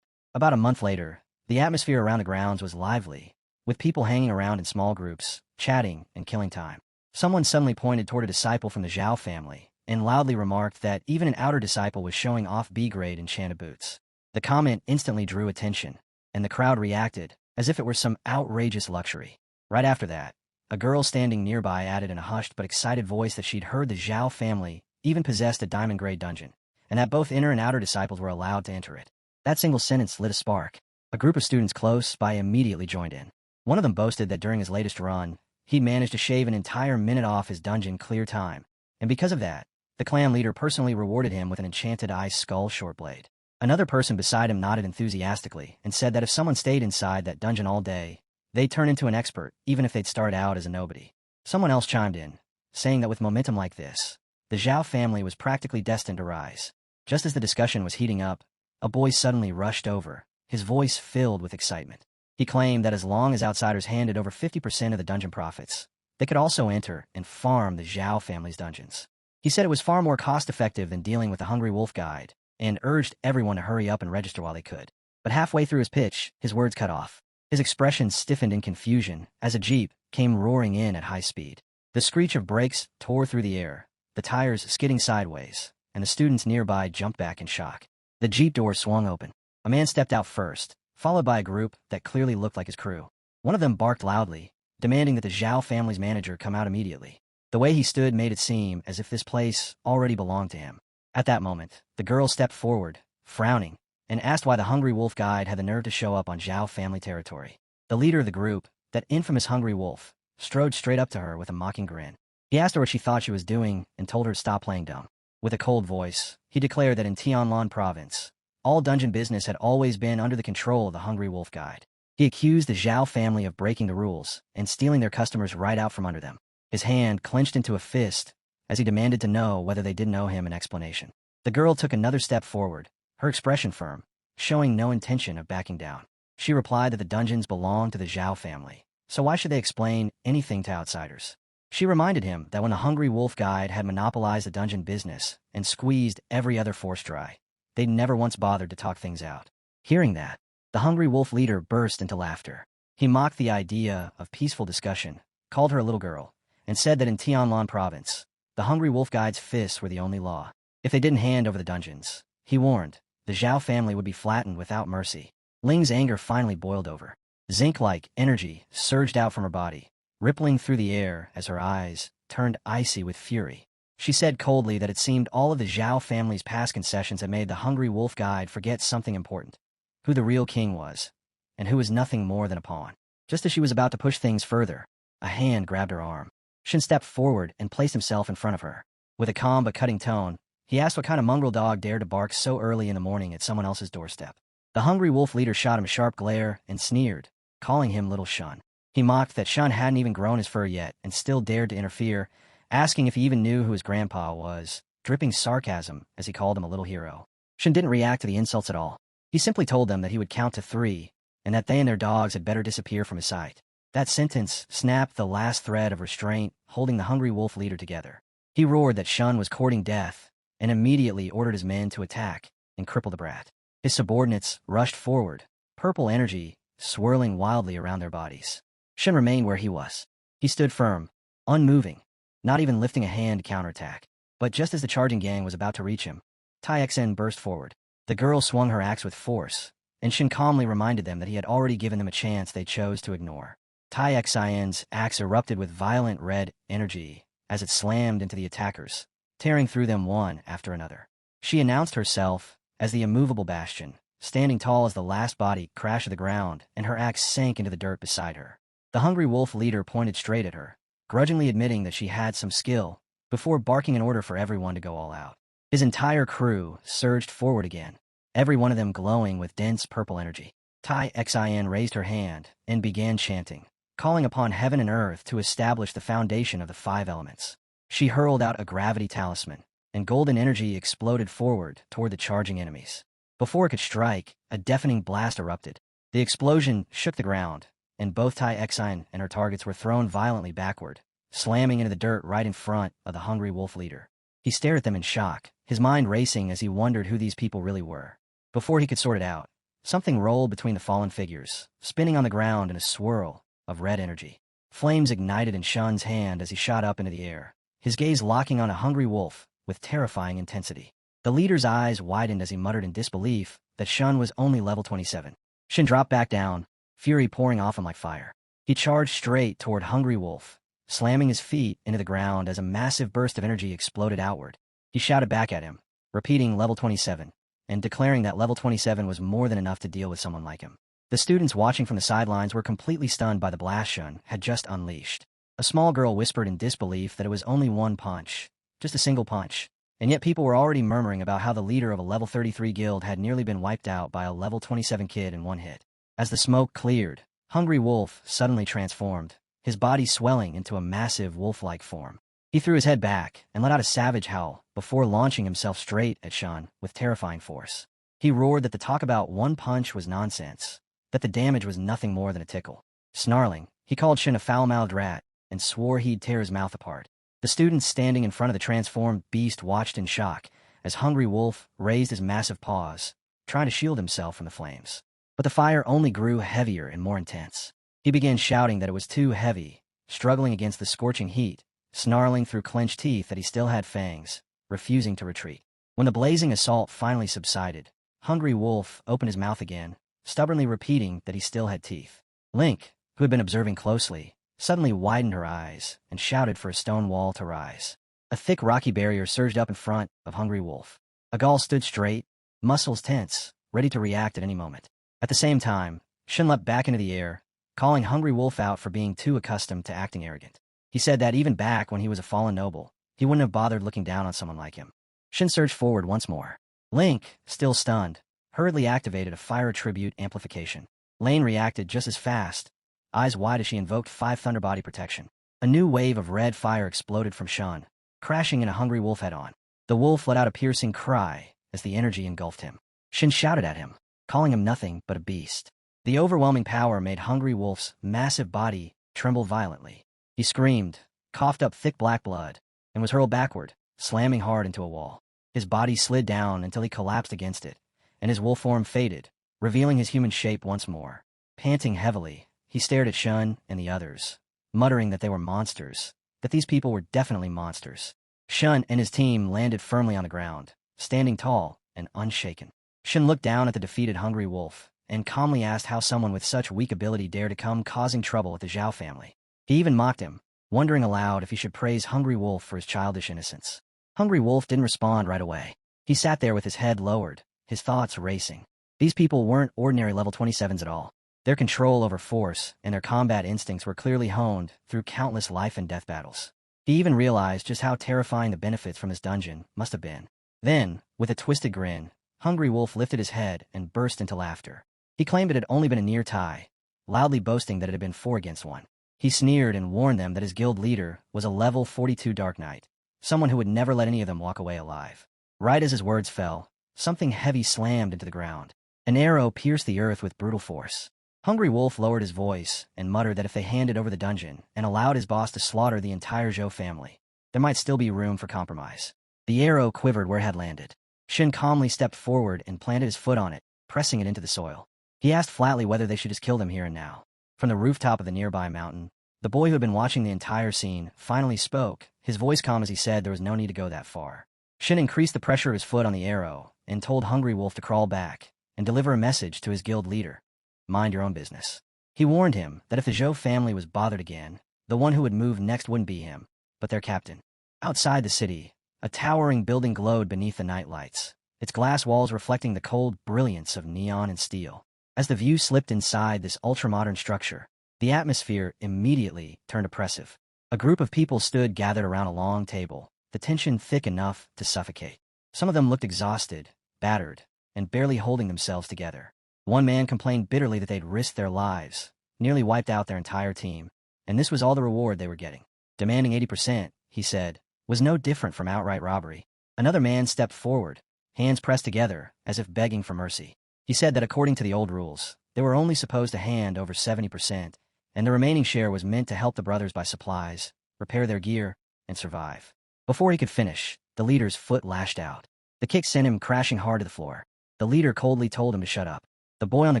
About a month later, the atmosphere around the grounds was lively, with people hanging around in small groups, chatting and killing time. Someone suddenly pointed toward a disciple from the Zhao family and loudly remarked that even an outer disciple was showing off B-grade enchanted boots. The comment instantly drew attention, and the crowd reacted as if it were some outrageous luxury. Right after that, a girl standing nearby added in a hushed but excited voice that she'd heard the Zhao family even possessed a diamond-grade dungeon, and that both inner and outer disciples were allowed to enter it. That single sentence lit a spark. A group of students close by immediately joined in. One of them boasted that during his latest run, he'd managed to shave an entire minute off his dungeon clear time, and because of that, the clan leader personally rewarded him with an enchanted ice skull short blade. Another person beside him nodded enthusiastically and said that if someone stayed inside that dungeon all day, they'd turn into an expert, even if they'd start out as a nobody. Someone else chimed in, saying that with momentum like this, the Zhao family was practically destined to rise. Just as the discussion was heating up, a boy suddenly rushed over, his voice filled with excitement. He claimed that as long as outsiders handed over 50% of the dungeon profits, they could also enter and farm the Zhao family's dungeons. He said it was far more cost-effective than dealing with the Hungry Wolf Guide, and urged everyone to hurry up and register while they could. But halfway through his pitch, his words cut off. His expression stiffened in confusion as a jeep came roaring in at high speed. The screech of brakes tore through the air, the tires skidding sideways, and the students nearby jumped back in shock. The jeep door swung open. A man stepped out first, followed by a group that clearly looked like his crew. One of them barked loudly, demanding that the Zhao family's manager come out immediately. The way he stood made it seem as if this place already belonged to him. At that moment, the girl stepped forward, frowning, and asked why the Hungry Wolf Guide had the nerve to show up on Zhao family territory. The leader of the group, that infamous Hungry Wolf, strode straight up to her with a mocking grin. He asked her what she thought she was doing and told her to stop playing dumb. With a cold voice, he declared that in Tianlan province, all dungeon business had always been under the control of the Hungry Wolf Guide. He accused the Zhao family of breaking the rules and stealing their customers right out from under them. His hand clenched into a fist as he demanded to know whether they didn't owe him an explanation. The girl took another step forward, her expression firm, showing no intention of backing down. She replied that the dungeons belonged to the Zhao family, so why should they explain anything to outsiders? She reminded him that when the Hungry Wolf Guide had monopolized the dungeon business and squeezed every other force dry, they'd never once bothered to talk things out. Hearing that, the Hungry Wolf leader burst into laughter. He mocked the idea of peaceful discussion, called her a little girl, and said that in Tianlan province, the Hungry Wolf Guide's fists were the only law. If they didn't hand over the dungeons, he warned, the Zhao family would be flattened without mercy. Ling's anger finally boiled over. Zinc-like energy surged out from her body, rippling through the air as her eyes turned icy with fury. She said coldly that it seemed all of the Zhao family's past concessions had made the Hungry Wolf Guide forget something important: who the real king was, and who was nothing more than a pawn. Just as she was about to push things further, a hand grabbed her arm. Shin stepped forward and placed himself in front of her. With a calm but cutting tone, he asked what kind of mongrel dog dared to bark so early in the morning at someone else's doorstep. The Hungry Wolf leader shot him a sharp glare and sneered, calling him Little Shun. He mocked that Shun hadn't even grown his fur yet and still dared to interfere, asking if he even knew who his grandpa was, dripping sarcasm as he called him a little hero. Shun didn't react to the insults at all. He simply told them that he would count to 3, and that they and their dogs had better disappear from his sight. That sentence snapped the last thread of restraint holding the Hungry Wolf leader together. He roared that Shun was courting death, and immediately ordered his men to attack and cripple the brat. His subordinates rushed forward, purple energy swirling wildly around their bodies. Shun remained where he was. He stood firm, unmoving, not even lifting a hand to counterattack. But just as the charging gang was about to reach him, Tai Xen burst forward. The girl swung her axe with force, and Shin calmly reminded them that he had already given them a chance they chose to ignore. Tai Xen's axe erupted with violent red energy as it slammed into the attackers, tearing through them one after another. She announced herself as the immovable bastion, standing tall as the last body crashed to the ground, and her axe sank into the dirt beside her. The Hungry Wolf leader pointed straight at her, grudgingly admitting that she had some skill, before barking an order for everyone to go all out. His entire crew surged forward again, every one of them glowing with dense purple energy. Tai Xen raised her hand and began chanting, calling upon heaven and earth to establish the foundation of the 5 elements. She hurled out a gravity talisman, and golden energy exploded forward toward the charging enemies. Before it could strike, a deafening blast erupted. The explosion shook the ground, and both Tai Xen and her targets were thrown violently backward, slamming into the dirt right in front of the Hungry Wolf leader. He stared at them in shock, his mind racing as he wondered who these people really were. Before he could sort it out, something rolled between the fallen figures, spinning on the ground in a swirl of red energy. Flames ignited in Shun's hand as he shot up into the air, his gaze locking on a Hungry Wolf with terrifying intensity. The leader's eyes widened as he muttered in disbelief that Shun was only level 27. Shin dropped back down, fury pouring off him like fire. He charged straight toward Hungry Wolf, slamming his feet into the ground as a massive burst of energy exploded outward. He shouted back at him, repeating level 27, and declaring that level 27 was more than enough to deal with someone like him. The students watching from the sidelines were completely stunned by the blast Shun had just unleashed. A small girl whispered in disbelief that it was only one punch, just a single punch, and yet people were already murmuring about how the leader of a level 33 guild had nearly been wiped out by a level 27 kid in one hit. As the smoke cleared, Hungry Wolf suddenly transformed, his body swelling into a massive wolf-like form. He threw his head back and let out a savage howl before launching himself straight at Shun with terrifying force. He roared that the talk about one punch was nonsense, that the damage was nothing more than a tickle. Snarling, he called Shin a foul-mouthed rat and swore he'd tear his mouth apart. The students standing in front of the transformed beast watched in shock as Hungry Wolf raised his massive paws, trying to shield himself from the flames. But the fire only grew heavier and more intense. He began shouting that it was too heavy, struggling against the scorching heat, snarling through clenched teeth that he still had fangs, refusing to retreat. When the blazing assault finally subsided, Hungry Wolf opened his mouth again, stubbornly repeating that he still had teeth. Link, who had been observing closely, suddenly widened her eyes and shouted for a stone wall to rise. A thick rocky barrier surged up in front of Hungry Wolf. Agal stood straight, muscles tense, ready to react at any moment. At the same time, Shin leapt back into the air, calling Hungry Wolf out for being too accustomed to acting arrogant. He said that even back when he was a fallen noble, he wouldn't have bothered looking down on someone like him. Shin surged forward once more. Link, still stunned, hurriedly activated a fire attribute amplification. Lane reacted just as fast, eyes wide as she invoked 5 Thunder Body protection. A new wave of red fire exploded from Shun, crashing into Hungry Wolf head-on. The wolf let out a piercing cry as the energy engulfed him. Shin shouted at him, calling him nothing but a beast. The overwhelming power made Hungry Wolf's massive body tremble violently. He screamed, coughed up thick black blood, and was hurled backward, slamming hard into a wall. His body slid down until he collapsed against it, and his wolf form faded, revealing his human shape once more. Panting heavily, he stared at Shun and the others, muttering that they were monsters, that these people were definitely monsters. Shun and his team landed firmly on the ground, standing tall and unshaken. Shin looked down at the defeated Hungry Wolf and calmly asked how someone with such weak ability dared to come causing trouble with the Zhao family. He even mocked him, wondering aloud if he should praise Hungry Wolf for his childish innocence. Hungry Wolf didn't respond right away. He sat there with his head lowered, his thoughts racing. These people weren't ordinary level 27s at all. Their control over force and their combat instincts were clearly honed through countless life and death battles. He even realized just how terrifying the benefits from his dungeon must have been. Then, with a twisted grin, Hungry Wolf lifted his head and burst into laughter. He claimed it had only been a near tie, loudly boasting that it had been 4 against 1. He sneered and warned them that his guild leader was a level 42 Dark Knight, someone who would never let any of them walk away alive. Right as his words fell, something heavy slammed into the ground. An arrow pierced the earth with brutal force. Hungry Wolf lowered his voice and muttered that if they handed over the dungeon and allowed his boss to slaughter the entire Zhou family, there might still be room for compromise. The arrow quivered where it had landed. Shin calmly stepped forward and planted his foot on it, pressing it into the soil. He asked flatly whether they should just kill them here and now. From the rooftop of the nearby mountain, the boy who had been watching the entire scene finally spoke, his voice calm as he said there was no need to go that far. Shin increased the pressure of his foot on the arrow and told Hungry Wolf to crawl back and deliver a message to his guild leader. Mind your own business. He warned him that if the Zhou family was bothered again, the one who would move next wouldn't be him, but their captain. Outside the city, a towering building glowed beneath the night lights, its glass walls reflecting the cold brilliance of neon and steel. As the view slipped inside this ultra-modern structure, the atmosphere immediately turned oppressive. A group of people stood gathered around a long table, the tension thick enough to suffocate. Some of them looked exhausted, battered, and barely holding themselves together. One man complained bitterly that they'd risked their lives, nearly wiped out their entire team, and this was all the reward they were getting. Demanding 80%, he said, was no different from outright robbery. Another man stepped forward, hands pressed together, as if begging for mercy. He said that according to the old rules, they were only supposed to hand over 70%, and the remaining share was meant to help the brothers buy supplies, repair their gear, and survive. Before he could finish, the leader's foot lashed out. The kick sent him crashing hard to the floor. The leader coldly told him to shut up. The boy on the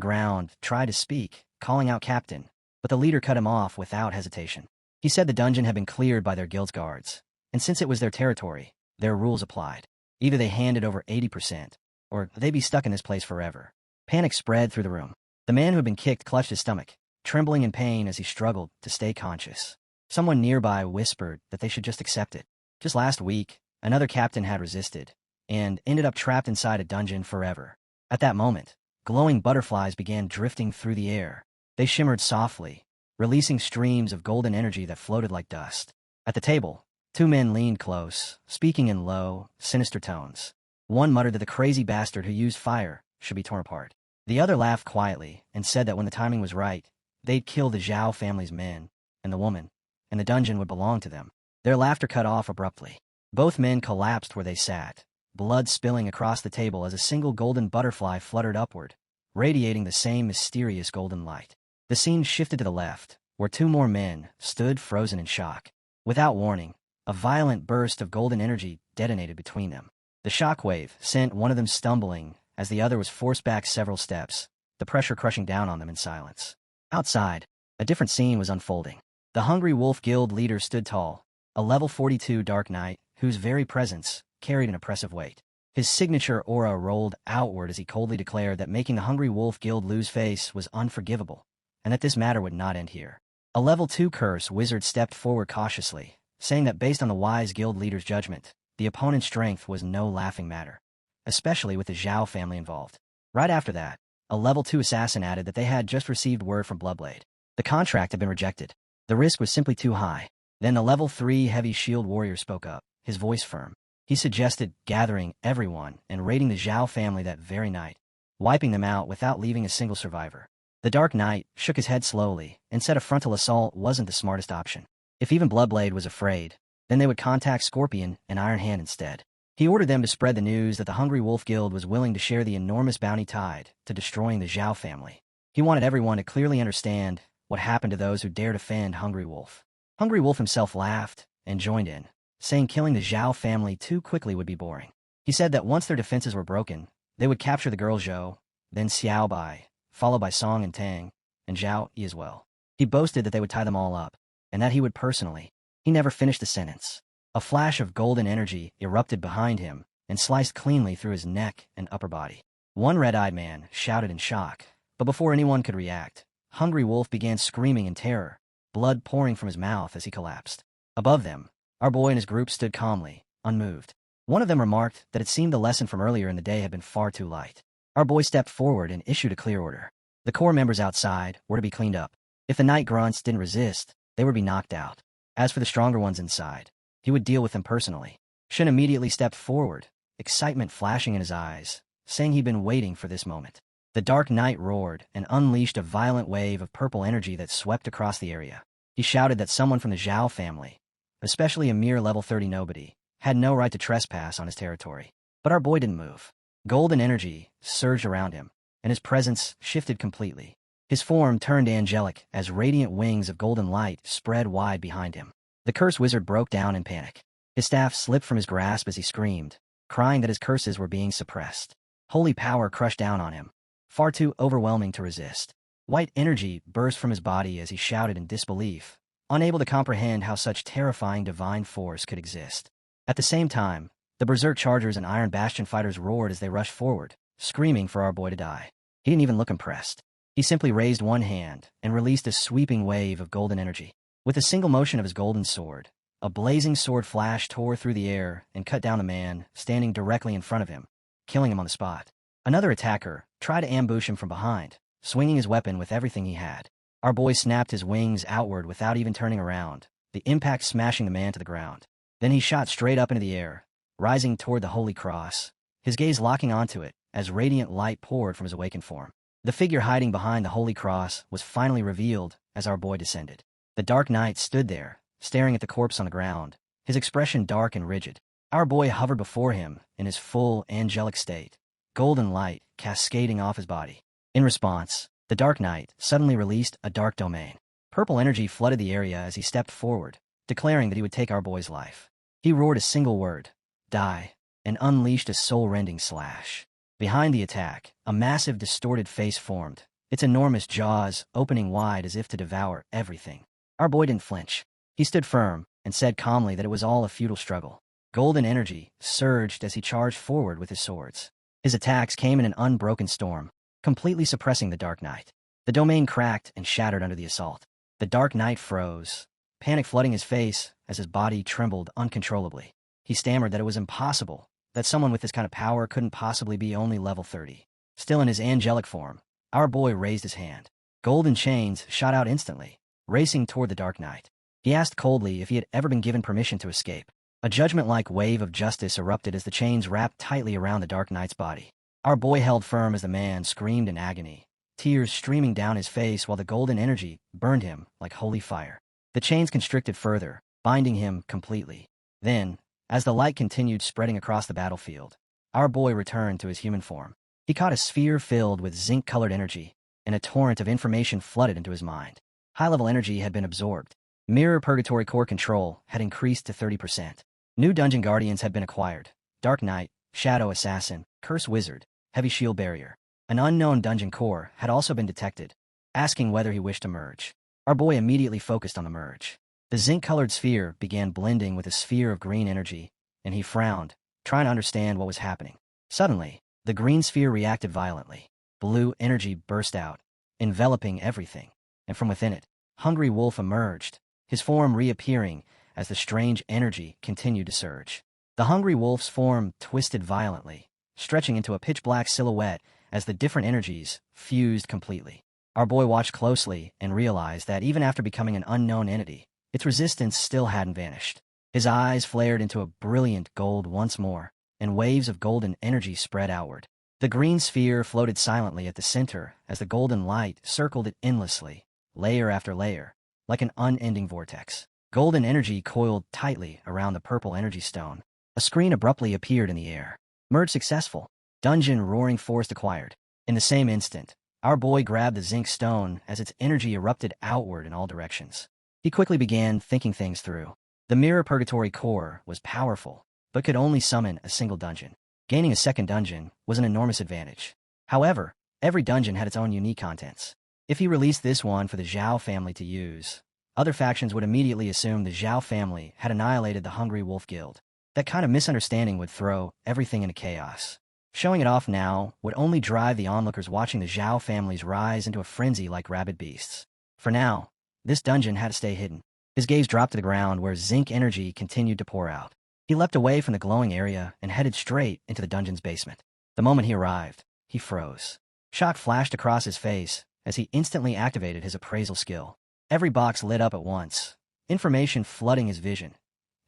ground tried to speak, calling out Captain, but the leader cut him off without hesitation. He said the dungeon had been cleared by their guild's guards, and since it was their territory, their rules applied. Either they handed over 80%, or they'd be stuck in this place forever. Panic spread through the room. The man who had been kicked clutched his stomach, trembling in pain as he struggled to stay conscious. Someone nearby whispered that they should just accept it. Just last week, another captain had resisted, and ended up trapped inside a dungeon forever. At that moment, glowing butterflies began drifting through the air. They shimmered softly, releasing streams of golden energy that floated like dust. At the table, two men leaned close, speaking in low, sinister tones. One muttered that the crazy bastard who used fire should be torn apart. The other laughed quietly and said that when the timing was right, they'd kill the Zhao family's men, and the woman, and the dungeon would belong to them. Their laughter cut off abruptly. Both men collapsed where they sat, blood spilling across the table as a single golden butterfly fluttered upward, radiating the same mysterious golden light. The scene shifted to the left, where two more men stood frozen in shock. Without warning, a violent burst of golden energy detonated between them. The shockwave sent one of them stumbling as the other was forced back several steps, the pressure crushing down on them in silence. Outside, a different scene was unfolding. The Hungry Wolf Guild leader stood tall, a level 42 Dark Knight whose very presence carried an oppressive weight. His signature aura rolled outward as he coldly declared that making the Hungry Wolf Guild lose face was unforgivable, and that this matter would not end here. A level 2 curse wizard stepped forward cautiously, saying that based on the wise guild leader's judgment, the opponent's strength was no laughing matter, especially with the Zhao family involved. Right after that, a level 2 assassin added that they had just received word from Bloodblade. The contract had been rejected. The risk was simply too high. Then the level 3 heavy shield warrior spoke up, his voice firm. He suggested gathering everyone and raiding the Zhao family that very night, wiping them out without leaving a single survivor. The Dark Knight shook his head slowly and said a frontal assault wasn't the smartest option. If even Bloodblade was afraid, then they would contact Scorpion and Iron Hand instead. He ordered them to spread the news that the Hungry Wolf Guild was willing to share the enormous bounty tied to destroying the Zhao family. He wanted everyone to clearly understand what happened to those who dare defend Hungry Wolf. Hungry Wolf himself laughed and joined in, saying killing the Zhao family too quickly would be boring. He said that once their defenses were broken, they would capture the girl Zhou, then Xiao Bai, followed by Song and Tang, and Zhao Yi as well. He boasted that they would tie them all up, and that he would personally. He never finished the sentence. A flash of golden energy erupted behind him and sliced cleanly through his neck and upper body. One red-eyed man shouted in shock, but before anyone could react, Hungry Wolf began screaming in terror, blood pouring from his mouth as he collapsed. Above them, our boy and his group stood calmly, unmoved. One of them remarked that it seemed the lesson from earlier in the day had been far too light. Our boy stepped forward and issued a clear order. The core members outside were to be cleaned up. If the night grunts didn't resist, they would be knocked out. As for the stronger ones inside, he would deal with them personally. Shin immediately stepped forward, excitement flashing in his eyes, saying he'd been waiting for this moment. The Dark Knight roared and unleashed a violent wave of purple energy that swept across the area. He shouted that someone from the Zhao family, especially a mere level 30 nobody, had no right to trespass on his territory. But our boy didn't move. Golden energy surged around him, and his presence shifted completely. His form turned angelic as radiant wings of golden light spread wide behind him. The curse wizard broke down in panic. His staff slipped from his grasp as he screamed, crying that his curses were being suppressed. Holy power crushed down on him, far too overwhelming to resist. White energy burst from his body as he shouted in disbelief, unable to comprehend how such terrifying divine force could exist. At the same time, the Berserk Chargers and Iron Bastion fighters roared as they rushed forward, screaming for our boy to die. He didn't even look impressed. He simply raised one hand and released a sweeping wave of golden energy. With a single motion of his golden sword, a blazing sword flash tore through the air and cut down the man standing directly in front of him, killing him on the spot. Another attacker tried to ambush him from behind, swinging his weapon with everything he had. Our boy snapped his wings outward without even turning around, the impact smashing the man to the ground. Then he shot straight up into the air, rising toward the Holy Cross, his gaze locking onto it as radiant light poured from his awakened form. The figure hiding behind the Holy Cross was finally revealed as our boy descended. The Dark Knight stood there, staring at the corpse on the ground, his expression dark and rigid. Our boy hovered before him in his full angelic state, golden light cascading off his body. In response, the Dark Knight suddenly released a dark domain. Purple energy flooded the area as he stepped forward, declaring that he would take our boy's life. He roared a single word, "Die," and unleashed a soul-rending slash. Behind the attack, a massive distorted face formed, its enormous jaws opening wide as if to devour everything. Our boy didn't flinch. He stood firm and said calmly that it was all a futile struggle. Golden energy surged as he charged forward with his swords. His attacks came in an unbroken storm, completely suppressing the Dark Knight. The domain cracked and shattered under the assault. The Dark Knight froze, panic flooding his face as his body trembled uncontrollably. He stammered that it was impossible, that someone with this kind of power couldn't possibly be only level 30. Still in his angelic form, our boy raised his hand. Golden chains shot out instantly, racing toward the Dark Knight. He asked coldly if he had ever been given permission to escape. A judgment-like wave of justice erupted as the chains wrapped tightly around the Dark Knight's body. Our boy held firm as the man screamed in agony, tears streaming down his face while the golden energy burned him like holy fire. The chains constricted further, binding him completely. Then, as the light continued spreading across the battlefield, our boy returned to his human form. He caught a sphere filled with zinc-colored energy, and a torrent of information flooded into his mind. High-level energy had been absorbed. Mirror Purgatory Core control had increased to 30%. New dungeon guardians had been acquired. Dark Knight, Shadow Assassin, Curse Wizard, Heavy Shield Barrier. An unknown dungeon core had also been detected, asking whether he wished to merge. Our boy immediately focused on the merge. The zinc-colored sphere began blending with a sphere of green energy, and he frowned, trying to understand what was happening. Suddenly, the green sphere reacted violently. Blue energy burst out, enveloping everything, and from within it, Hungry Wolf emerged, his form reappearing as the strange energy continued to surge. The Hungry Wolf's form twisted violently, stretching into a pitch-black silhouette as the different energies fused completely. Our boy watched closely and realized that even after becoming an unknown entity, its resistance still hadn't vanished. His eyes flared into a brilliant gold once more, and waves of golden energy spread outward. The green sphere floated silently at the center as the golden light circled it endlessly, layer after layer, like an unending vortex. Golden energy coiled tightly around the purple energy stone. A screen abruptly appeared in the air. Merge successful. Dungeon Roaring Forest acquired. In the same instant, our boy grabbed the zinc stone as its energy erupted outward in all directions. He quickly began thinking things through. The Mirror Purgatory Core was powerful, but could only summon a single dungeon. Gaining a second dungeon was an enormous advantage. However, every dungeon had its own unique contents. If he released this one for the Zhao family to use, other factions would immediately assume the Zhao family had annihilated the Hungry Wolf Guild. That kind of misunderstanding would throw everything into chaos. Showing it off now would only drive the onlookers watching the Zhao families rise into a frenzy like rabid beasts. For now, this dungeon had to stay hidden. His gaze dropped to the ground where zinc energy continued to pour out. He leapt away from the glowing area and headed straight into the dungeon's basement. The moment he arrived, he froze. Shock flashed across his face as he instantly activated his appraisal skill. Every box lit up at once, information flooding his vision.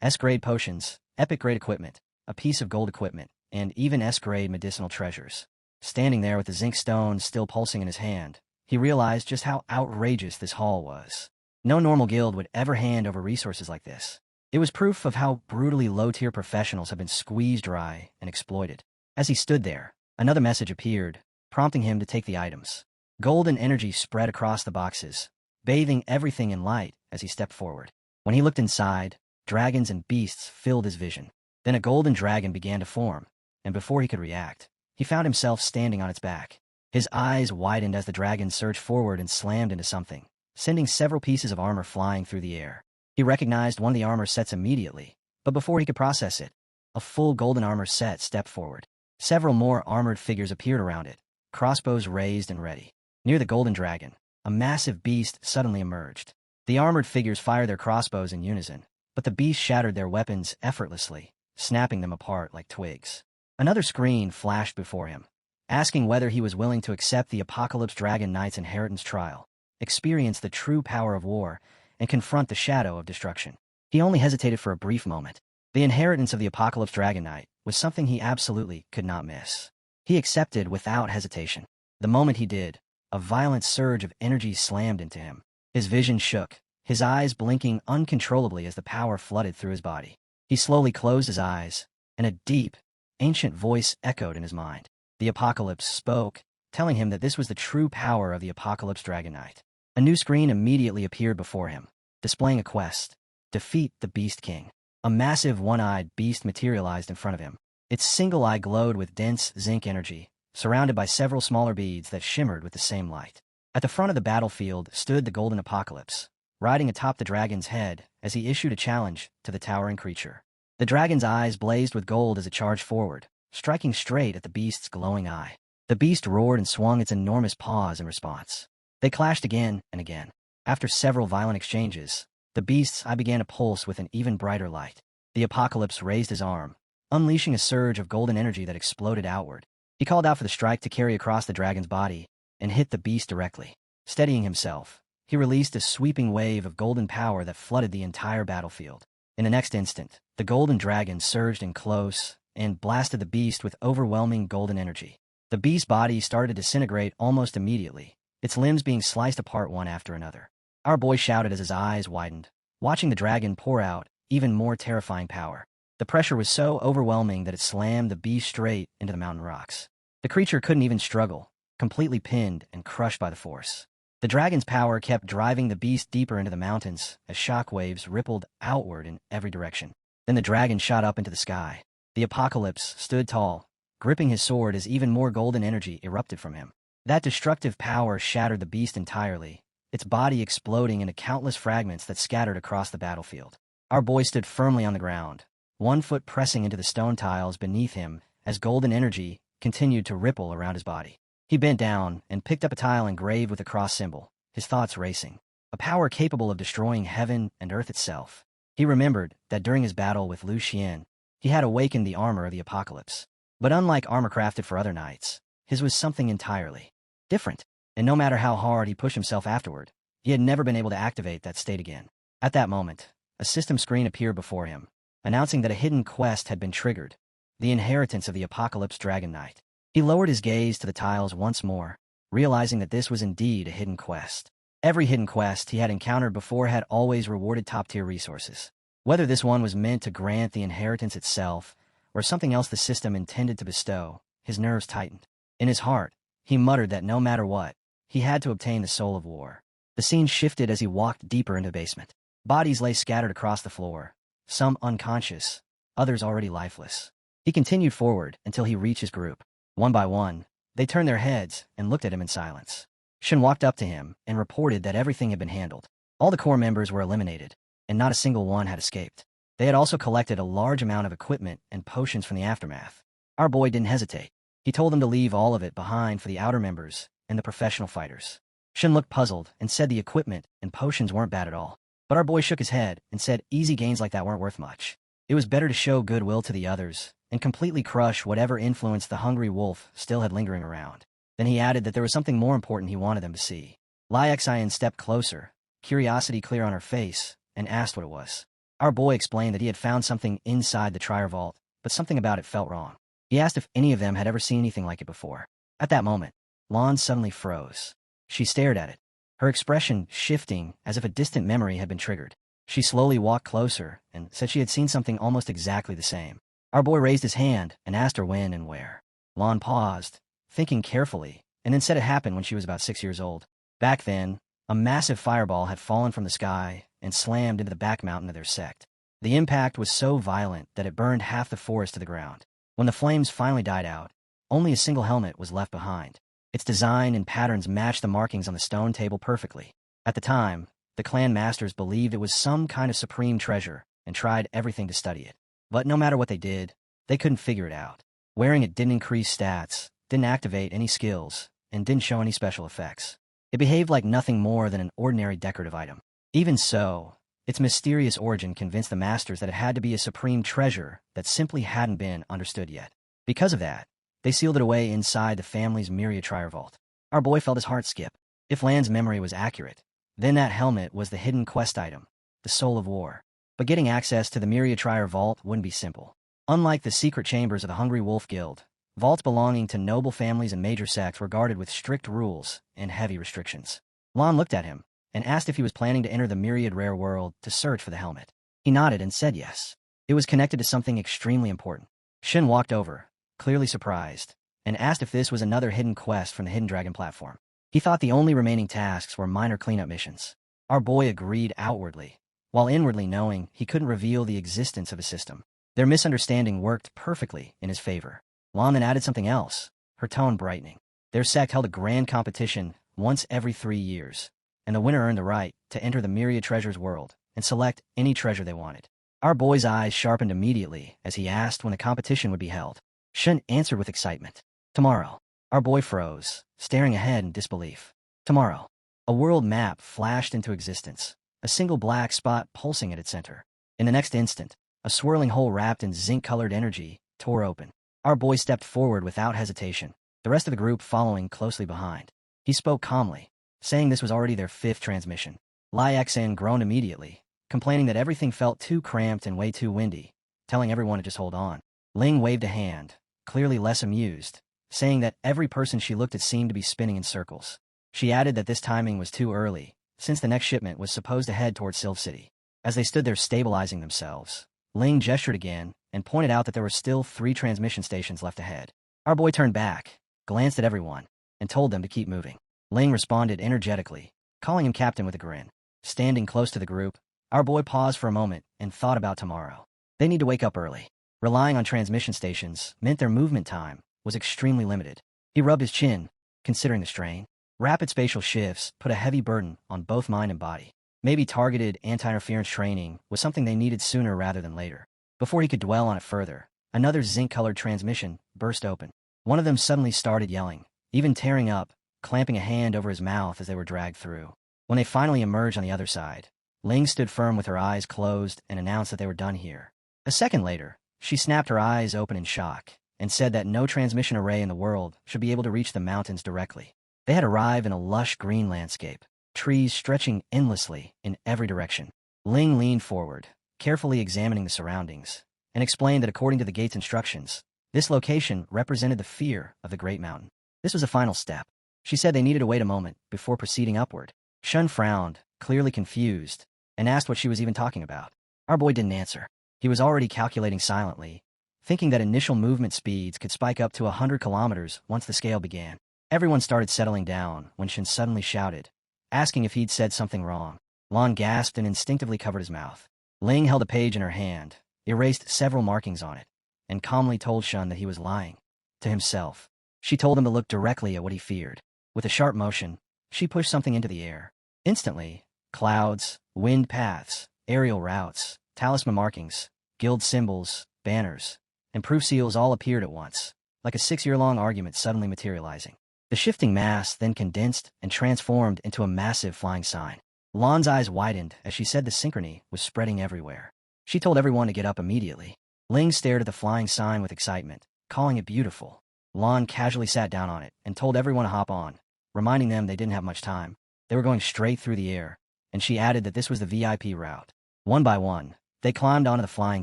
S-grade potions, epic-grade equipment, a piece of gold equipment, and even S-grade medicinal treasures. Standing there with the zinc stone still pulsing in his hand, he realized just how outrageous this haul was. No normal guild would ever hand over resources like this. It was proof of how brutally low-tier professionals have been squeezed dry and exploited. As he stood there, another message appeared, prompting him to take the items. Golden energy spread across the boxes, bathing everything in light as he stepped forward. When he looked inside, dragons and beasts filled his vision. Then a golden dragon began to form, and before he could react, he found himself standing on its back. His eyes widened as the dragon surged forward and slammed into something, sending several pieces of armor flying through the air. He recognized one of the armor sets immediately, but before he could process it, a full golden armor set stepped forward. Several more armored figures appeared around it, crossbows raised and ready. Near the golden dragon, a massive beast suddenly emerged. The armored figures fired their crossbows in unison, but the beast shattered their weapons effortlessly, snapping them apart like twigs. Another screen flashed before him, asking whether he was willing to accept the Apocalypse Dragon Knight's inheritance trial, experience the true power of war, and confront the shadow of destruction. He only hesitated for a brief moment. The inheritance of the Apocalypse Dragon Knight was something he absolutely could not miss. He accepted without hesitation. The moment he did, a violent surge of energy slammed into him. His vision shook, his eyes blinking uncontrollably as the power flooded through his body. He slowly closed his eyes, and a deep, ancient voice echoed in his mind. The Apocalypse spoke, telling him that this was the true power of the Apocalypse Dragon Knight. A new screen immediately appeared before him, displaying a quest: defeat the Beast King. A massive one-eyed beast materialized in front of him. Its single eye glowed with dense zinc energy, surrounded by several smaller beads that shimmered with the same light. At the front of the battlefield stood the Golden Apocalypse, riding atop the dragon's head as he issued a challenge to the towering creature. The dragon's eyes blazed with gold as it charged forward, striking straight at the beast's glowing eye. The beast roared and swung its enormous paws in response. They clashed again and again. After several violent exchanges, the beast's eye began to pulse with an even brighter light. The Apocalypse raised his arm, unleashing a surge of golden energy that exploded outward. He called out for the strike to carry across the dragon's body and hit the beast directly. Steadying himself, he released a sweeping wave of golden power that flooded the entire battlefield. In the next instant, the golden dragon surged in close and blasted the beast with overwhelming golden energy. The beast's body started to disintegrate almost immediately, its limbs being sliced apart one after another. Our boy shouted as his eyes widened, watching the dragon pour out even more terrifying power. The pressure was so overwhelming that it slammed the beast straight into the mountain rocks. The creature couldn't even struggle, completely pinned and crushed by the force. The dragon's power kept driving the beast deeper into the mountains as shock waves rippled outward in every direction. Then the dragon shot up into the sky. The Apocalypse stood tall, gripping his sword as even more golden energy erupted from him. That destructive power shattered the beast entirely, its body exploding into countless fragments that scattered across the battlefield. Our boy stood firmly on the ground, one foot pressing into the stone tiles beneath him as golden energy continued to ripple around his body. He bent down and picked up a tile engraved with a cross symbol, his thoughts racing. A power capable of destroying heaven and earth itself. He remembered that during his battle with Lu Xian, he had awakened the armor of the Apocalypse. But unlike armor crafted for other knights, his was something entirely different. And no matter how hard he pushed himself afterward, he had never been able to activate that state again. At that moment, a system screen appeared before him, announcing that a hidden quest had been triggered, the inheritance of the Apocalypse Dragon Knight. He lowered his gaze to the tiles once more, realizing that this was indeed a hidden quest. Every hidden quest he had encountered before had always rewarded top-tier resources. Whether this one was meant to grant the inheritance itself, or something else the system intended to bestow, his nerves tightened. In his heart, he muttered that no matter what, he had to obtain the Soul of War. The scene shifted as he walked deeper into the basement. Bodies lay scattered across the floor, some unconscious, others already lifeless. He continued forward until he reached his group. One by one, they turned their heads and looked at him in silence. Shin walked up to him and reported that everything had been handled. All the core members were eliminated, and not a single one had escaped. They had also collected a large amount of equipment and potions from the aftermath. Our boy didn't hesitate. He told them to leave all of it behind for the outer members and the professional fighters. Shin looked puzzled and said the equipment and potions weren't bad at all. But our boy shook his head and said easy gains like that weren't worth much. It was better to show goodwill to the others and completely crush whatever influence the hungry wolf still had lingering around. Then he added that there was something more important he wanted them to see. Lai Xian stepped closer, curiosity clear on her face, and asked what it was. Our boy explained that he had found something inside the Trier Vault, but something about it felt wrong. He asked if any of them had ever seen anything like it before. At that moment, Lon suddenly froze. She stared at it, her expression shifting as if a distant memory had been triggered. She slowly walked closer and said she had seen something almost exactly the same. Our boy raised his hand and asked her when and where. Lon paused, thinking carefully, and then said it happened when she was about 6 years old. Back then, a massive fireball had fallen from the sky and slammed into the back mountain of their sect. The impact was so violent that it burned half the forest to the ground. When the flames finally died out, only a single helmet was left behind. Its design and patterns matched the markings on the stone table perfectly. At the time, the clan masters believed it was some kind of supreme treasure and tried everything to study it. But no matter what they did, they couldn't figure it out. Wearing it didn't increase stats, didn't activate any skills, and didn't show any special effects. It behaved like nothing more than an ordinary decorative item. Even so, its mysterious origin convinced the masters that it had to be a supreme treasure that simply hadn't been understood yet. Because of that, they sealed it away inside the family's Myriad Trier Vault. Our boy felt his heart skip. If Lan's memory was accurate, then that helmet was the hidden quest item, the Soul of War. But getting access to the Myriad Trier Vault wouldn't be simple. Unlike the secret chambers of the Hungry Wolf Guild, vaults belonging to noble families and major sects were guarded with strict rules and heavy restrictions. Lon looked at him and asked if he was planning to enter the Myriad Rare World to search for the helmet. He nodded and said yes. It was connected to something extremely important. Shin walked over, clearly surprised, and asked if this was another hidden quest from the Hidden Dragon platform. He thought the only remaining tasks were minor cleanup missions. Our boy agreed outwardly, while inwardly knowing he couldn't reveal the existence of a system. Their misunderstanding worked perfectly in his favor. Lon then added something else, her tone brightening. Their sect held a grand competition once every 3 years, and the winner earned the right to enter the Myriad Treasures world and select any treasure they wanted. Our boy's eyes sharpened immediately as he asked when the competition would be held. Shun answered with excitement. Tomorrow. Our boy froze, staring ahead in disbelief. Tomorrow. A world map flashed into existence, a single black spot pulsing at its center. In the next instant, a swirling hole wrapped in zinc-colored energy tore open. Our boy stepped forward without hesitation, the rest of the group following closely behind. He spoke calmly, saying this was already their 5th transmission. Lai Xan groaned immediately, complaining that everything felt too cramped and way too windy, telling everyone to just hold on. Ling waved a hand, clearly less amused, saying that every person she looked at seemed to be spinning in circles. She added that this timing was too early, since the next shipment was supposed to head towards Sylph City. As they stood there stabilizing themselves, Ling gestured again and pointed out that there were still 3 transmission stations left ahead. Our boy turned back, glanced at everyone, and told them to keep moving. Ling responded energetically, calling him captain with a grin. Standing close to the group, our boy paused for a moment and thought about tomorrow. They need to wake up early. Relying on transmission stations meant their movement time was extremely limited. He rubbed his chin, considering the strain. Rapid spatial shifts put a heavy burden on both mind and body. Maybe targeted anti-interference training was something they needed sooner rather than later. Before he could dwell on it further, another zinc-colored transmission burst open. One of them suddenly started yelling, even tearing up, clamping a hand over his mouth as they were dragged through. When they finally emerged on the other side, Ling stood firm with her eyes closed and announced that they were done here. A second later, she snapped her eyes open in shock and said that no transmission array in the world should be able to reach the mountains directly. They had arrived in a lush green landscape, trees stretching endlessly in every direction. Ling leaned forward, carefully examining the surroundings, and explained that according to the gate's instructions, this location represented the fear of the Great Mountain. This was a final step. She said they needed to wait a moment before proceeding upward. Shun frowned, clearly confused, and asked what she was even talking about. Our boy didn't answer. He was already calculating silently, thinking that initial movement speeds could spike up to 100 kilometers once the scale began. Everyone started settling down when Shin suddenly shouted, asking if he'd said something wrong. Lon gasped and instinctively covered his mouth. Ling held a page in her hand, erased several markings on it, and calmly told Shun that he was lying. To himself. She told him to look directly at what he feared. With a sharp motion, she pushed something into the air. Instantly, clouds, wind paths, aerial routes, talisman markings, guild symbols, banners, and proof seals all appeared at once, like a 6-year-long argument suddenly materializing. The shifting mass then condensed and transformed into a massive flying sign. Lon's eyes widened as she said the synchrony was spreading everywhere. She told everyone to get up immediately. Ling stared at the flying sign with excitement, calling it beautiful. Lon casually sat down on it and told everyone to hop on, reminding them they didn't have much time. They were going straight through the air, and she added that this was the VIP route. One by one, they climbed onto the flying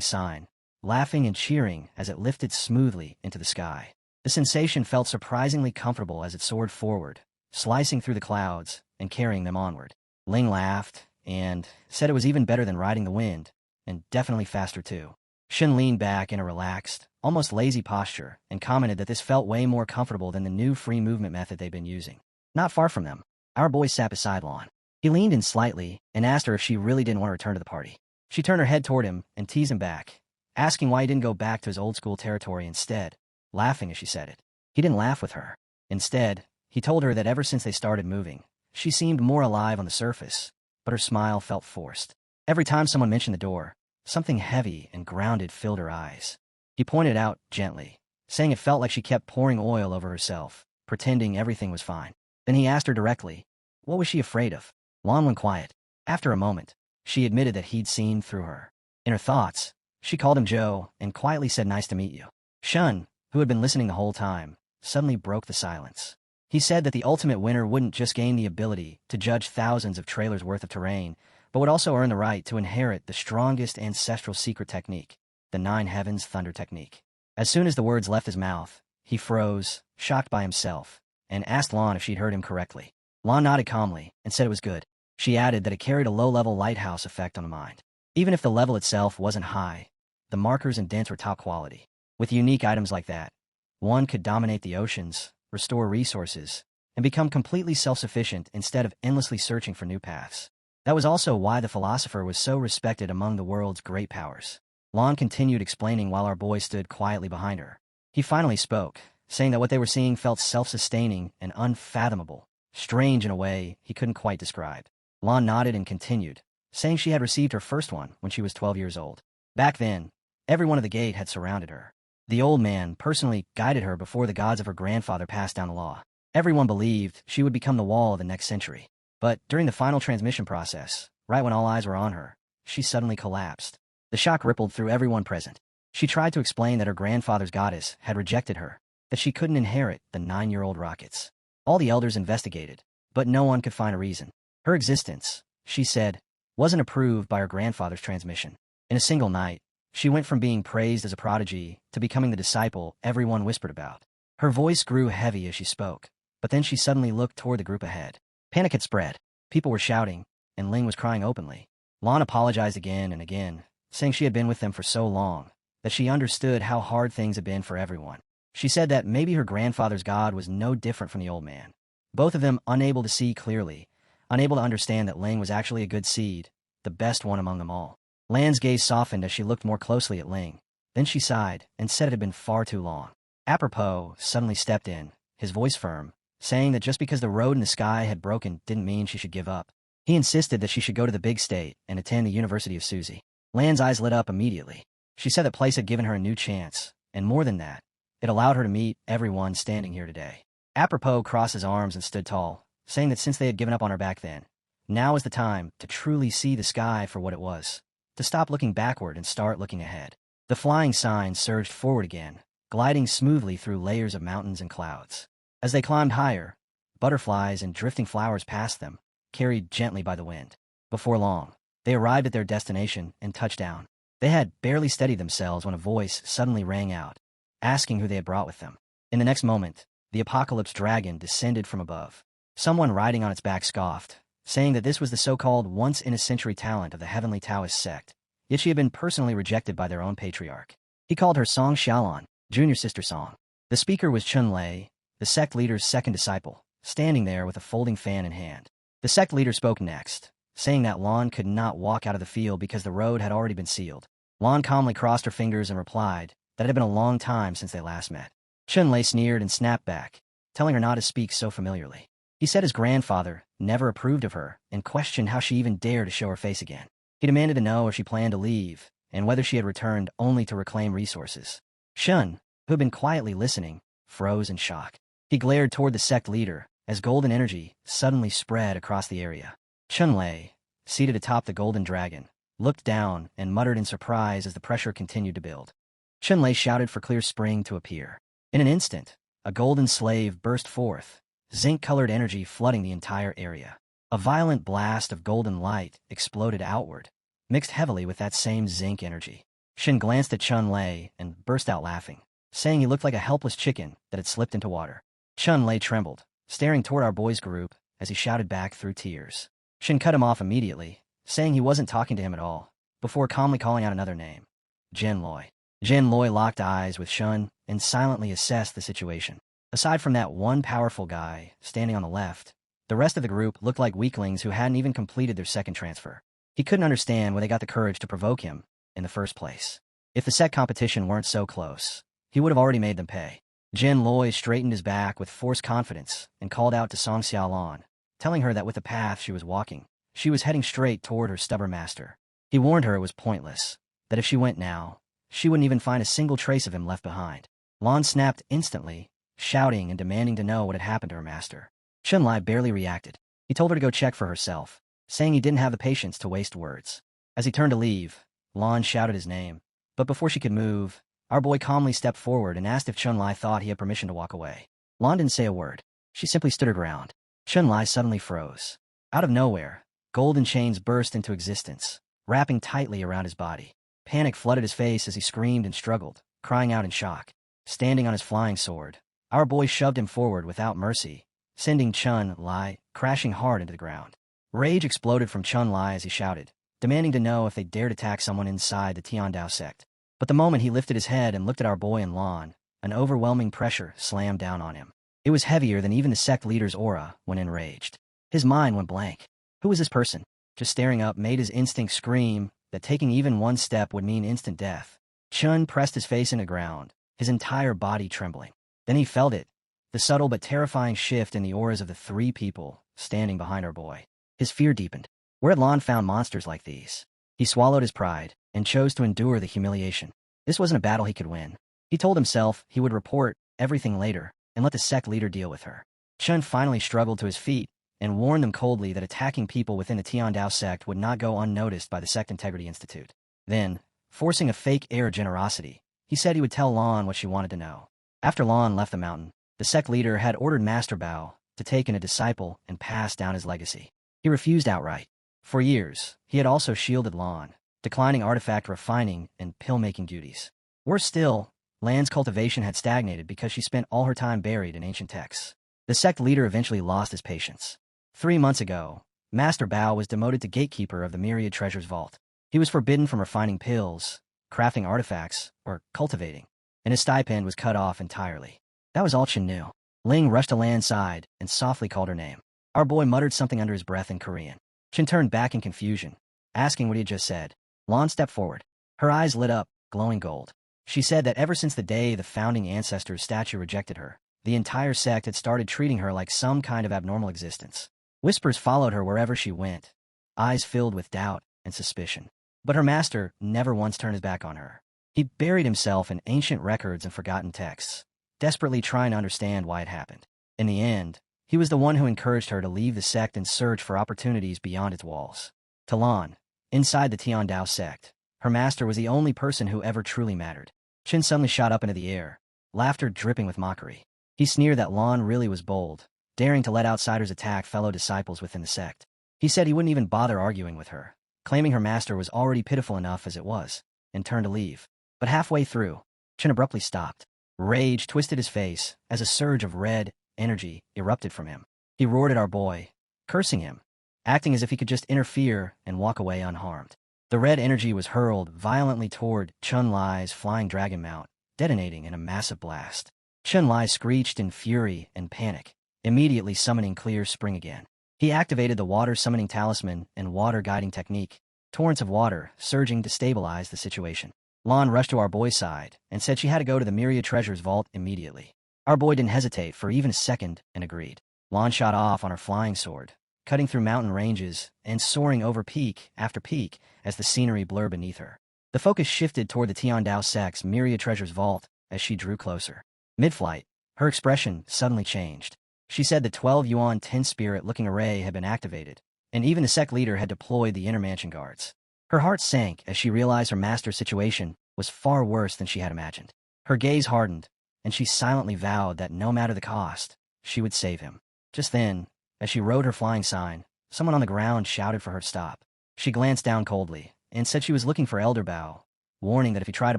sign, laughing and cheering as it lifted smoothly into the sky. The sensation felt surprisingly comfortable as it soared forward, slicing through the clouds and carrying them onward. Ling laughed and said it was even better than riding the wind, and definitely faster too. Shin leaned back in a relaxed, almost lazy posture and commented that this felt way more comfortable than the new free movement method they'd been using. Not far from them, our boy sat beside Lon. He leaned in slightly and asked her if she really didn't want to return to the party. She turned her head toward him and teased him back, asking why he didn't go back to his old-school territory instead, laughing as she said it. He didn't laugh with her. Instead, he told her that ever since they started moving, she seemed more alive on the surface, but her smile felt forced. Every time someone mentioned the door, something heavy and grounded filled her eyes. He pointed out gently, saying it felt like she kept pouring oil over herself, pretending everything was fine. Then he asked her directly, what was she afraid of? Lon went quiet. After a moment, she admitted that he'd seen through her. In her thoughts, she called him Joe and quietly said nice to meet you. Shun, who had been listening the whole time, suddenly broke the silence. He said that the ultimate winner wouldn't just gain the ability to judge thousands of trailers worth of terrain, but would also earn the right to inherit the strongest ancestral secret technique, the Nine Heavens Thunder technique. As soon as the words left his mouth, he froze, shocked by himself, and asked Lon if she'd heard him correctly. Lon nodded calmly and said it was good. She added that it carried a low-level lighthouse effect on the mind. Even if the level itself wasn't high, the markers and dents were top quality. With unique items like that, one could dominate the oceans, restore resources, and become completely self-sufficient instead of endlessly searching for new paths. That was also why the philosopher was so respected among the world's great powers. Lon continued explaining while our boy stood quietly behind her. He finally spoke, saying that what they were seeing felt self-sustaining and unfathomable, strange in a way he couldn't quite describe. Lon nodded and continued, saying she had received her first one when she was 12 years old. Back then, everyone at the gate had surrounded her. The old man personally guided her before the gods of her grandfather passed down the law. Everyone believed she would become the wall of the next century. But during the final transmission process, right when all eyes were on her, she suddenly collapsed. The shock rippled through everyone present. She tried to explain that her grandfather's goddess had rejected her, that she couldn't inherit the 9-year-old rockets. All the elders investigated, but no one could find a reason. Her existence, she said, wasn't approved by her grandfather's transmission. In a single night, she went from being praised as a prodigy to becoming the disciple everyone whispered about. Her voice grew heavy as she spoke, but then she suddenly looked toward the group ahead. Panic had spread. People were shouting, and Ling was crying openly. Lon apologized again and again, saying she had been with them for so long, that she understood how hard things had been for everyone. She said that maybe her grandfather's god was no different from the old man. Both of them unable to see clearly, unable to understand that Ling was actually a good seed, the best one among them all. Lan's gaze softened as she looked more closely at Ling. Then she sighed and said it had been far too long. Apropos suddenly stepped in, his voice firm, saying that just because the road in the sky had broken didn't mean she should give up. He insisted that she should go to the big state and attend the University of Suzy. Lan's eyes lit up immediately. She said the place had given her a new chance, and more than that, it allowed her to meet everyone standing here today. Apropos crossed his arms and stood tall, saying that since they had given up on her back then, now was the time to truly see the sky for what it was, to stop looking backward and start looking ahead. The flying sign surged forward again, gliding smoothly through layers of mountains and clouds. As they climbed higher, butterflies and drifting flowers passed them, carried gently by the wind. Before long, they arrived at their destination and touched down. They had barely steadied themselves when a voice suddenly rang out, asking who they had brought with them. In the next moment, the apocalypse dragon descended from above. Someone riding on its back scoffed, saying that this was the so-called once-in-a-century talent of the Heavenly Taoist sect, yet she had been personally rejected by their own patriarch. He called her Song Xiaolan, junior sister Song. The speaker was Chun Lei, the sect leader's second disciple, standing there with a folding fan in hand. The sect leader spoke next, saying that Lan could not walk out of the field because the road had already been sealed. Lan calmly crossed her fingers and replied that it had been a long time since they last met. Chun Lei sneered and snapped back, telling her not to speak so familiarly. He said his grandfather never approved of her and questioned how she even dared to show her face again. He demanded to know if she planned to leave and whether she had returned only to reclaim resources. Shun, who had been quietly listening, froze in shock. He glared toward the sect leader as golden energy suddenly spread across the area. Chun Lei, seated atop the golden dragon, looked down and muttered in surprise as the pressure continued to build. Chun Lei shouted for Clear Spring to appear. In an instant, a golden slave burst forth, zinc-colored energy flooding the entire area. A violent blast of golden light exploded outward, mixed heavily with that same zinc energy. Shin glanced at Chun Lei and burst out laughing, saying he looked like a helpless chicken that had slipped into water. Chun Lei trembled, staring toward our boys' group as he shouted back through tears. Shin cut him off immediately, saying he wasn't talking to him at all, before calmly calling out another name. Jin Loi. Jin Loi locked eyes with Shun and silently assessed the situation. Aside from that one powerful guy standing on the left, the rest of the group looked like weaklings who hadn't even completed their second transfer. He couldn't understand where they got the courage to provoke him in the first place. If the set competition weren't so close, he would have already made them pay. Jin Loi straightened his back with forced confidence and called out to Song Xiaolan, telling her that with the path she was walking, she was heading straight toward her stubborn master. He warned her it was pointless, that if she went now, she wouldn't even find a single trace of him left behind. Lan snapped instantly, shouting and demanding to know what had happened to her master. Chun Lai barely reacted. He told her to go check for herself, saying he didn't have the patience to waste words. As he turned to leave, Lan shouted his name, but before she could move, our boy calmly stepped forward and asked if Chun Lai thought he had permission to walk away. Lan didn't say a word. She simply stood her ground. Chun Lai suddenly froze. Out of nowhere, golden chains burst into existence, wrapping tightly around his body. Panic flooded his face as he screamed and struggled, crying out in shock. Standing on his flying sword, our boy shoved him forward without mercy, sending Chun Lai crashing hard into the ground. Rage exploded from Chun Lai as he shouted, demanding to know if they dared attack someone inside the Tiandao sect. But the moment he lifted his head and looked at our boy and Lan, an overwhelming pressure slammed down on him. It was heavier than even the sect leader's aura when enraged. His mind went blank. Who was this person? Just staring up made his instinct scream that taking even one step would mean instant death. Chun pressed his face into the ground, his entire body trembling. Then he felt it, the subtle but terrifying shift in the auras of the three people standing behind our boy. His fear deepened. Where had Lan found monsters like these? He swallowed his pride and chose to endure the humiliation. This wasn't a battle he could win. He told himself he would report everything later and let the sect leader deal with her. Chun finally struggled to his feet and warned them coldly that attacking people within the Tiandao sect would not go unnoticed by the Sect Integrity Institute. Then, forcing a fake air of generosity, he said he would tell Lan what she wanted to know. After Lan left the mountain, the sect leader had ordered Master Bao to take in a disciple and pass down his legacy. He refused outright. For years, he had also shielded Lan, declining artifact refining and pill-making duties. Worse still, Lan's cultivation had stagnated because she spent all her time buried in ancient texts. The sect leader eventually lost his patience. 3 months ago, Master Bao was demoted to gatekeeper of the Myriad Treasures Vault. He was forbidden from refining pills, crafting artifacts, or cultivating, and his stipend was cut off entirely. That was all Chen knew. Ling rushed to Lan's side and softly called her name. Our boy muttered something under his breath in Korean. Chen turned back in confusion, asking what he had just said. Lan stepped forward. Her eyes lit up, glowing gold. She said that ever since the day the founding ancestor's statue rejected her, the entire sect had started treating her like some kind of abnormal existence. Whispers followed her wherever she went, eyes filled with doubt and suspicion. But her master never once turned his back on her. He buried himself in ancient records and forgotten texts, desperately trying to understand why it happened. In the end, he was the one who encouraged her to leave the sect and search for opportunities beyond its walls. To Lan, inside the Tiandao sect, her master was the only person who ever truly mattered. Chen suddenly shot up into the air, laughter dripping with mockery. He sneered that Lan really was bold, daring to let outsiders attack fellow disciples within the sect. He said he wouldn't even bother arguing with her, claiming her master was already pitiful enough as it was, and turned to leave. But halfway through, Chen abruptly stopped. Rage twisted his face as a surge of red energy erupted from him. He roared at our boy, cursing him, acting as if he could just interfere and walk away unharmed. The red energy was hurled violently toward Chun Lai's flying dragon mount, detonating in a massive blast. Chun Lai screeched in fury and panic, immediately summoning Clear Spring again. He activated the water summoning talisman and water guiding technique, torrents of water surging to stabilize the situation. Lan rushed to our boy's side and said she had to go to the Myriad Treasures Vault immediately. Our boy didn't hesitate for even a second and agreed. Lan shot off on her flying sword, cutting through mountain ranges and soaring over peak after peak as the scenery blurred beneath her. The focus shifted toward the Tiandao sect's Myriad Treasures Vault as she drew closer. Mid-flight, her expression suddenly changed. She said the 12 Yuan 10 spirit-looking array had been activated, and even the sect leader had deployed the inner mansion guards. Her heart sank as she realized her master's situation was far worse than she had imagined. Her gaze hardened, and she silently vowed that no matter the cost, she would save him. Just then, as she rode her flying sign, someone on the ground shouted for her to stop. She glanced down coldly and said she was looking for Elder Bao, warning that if he tried to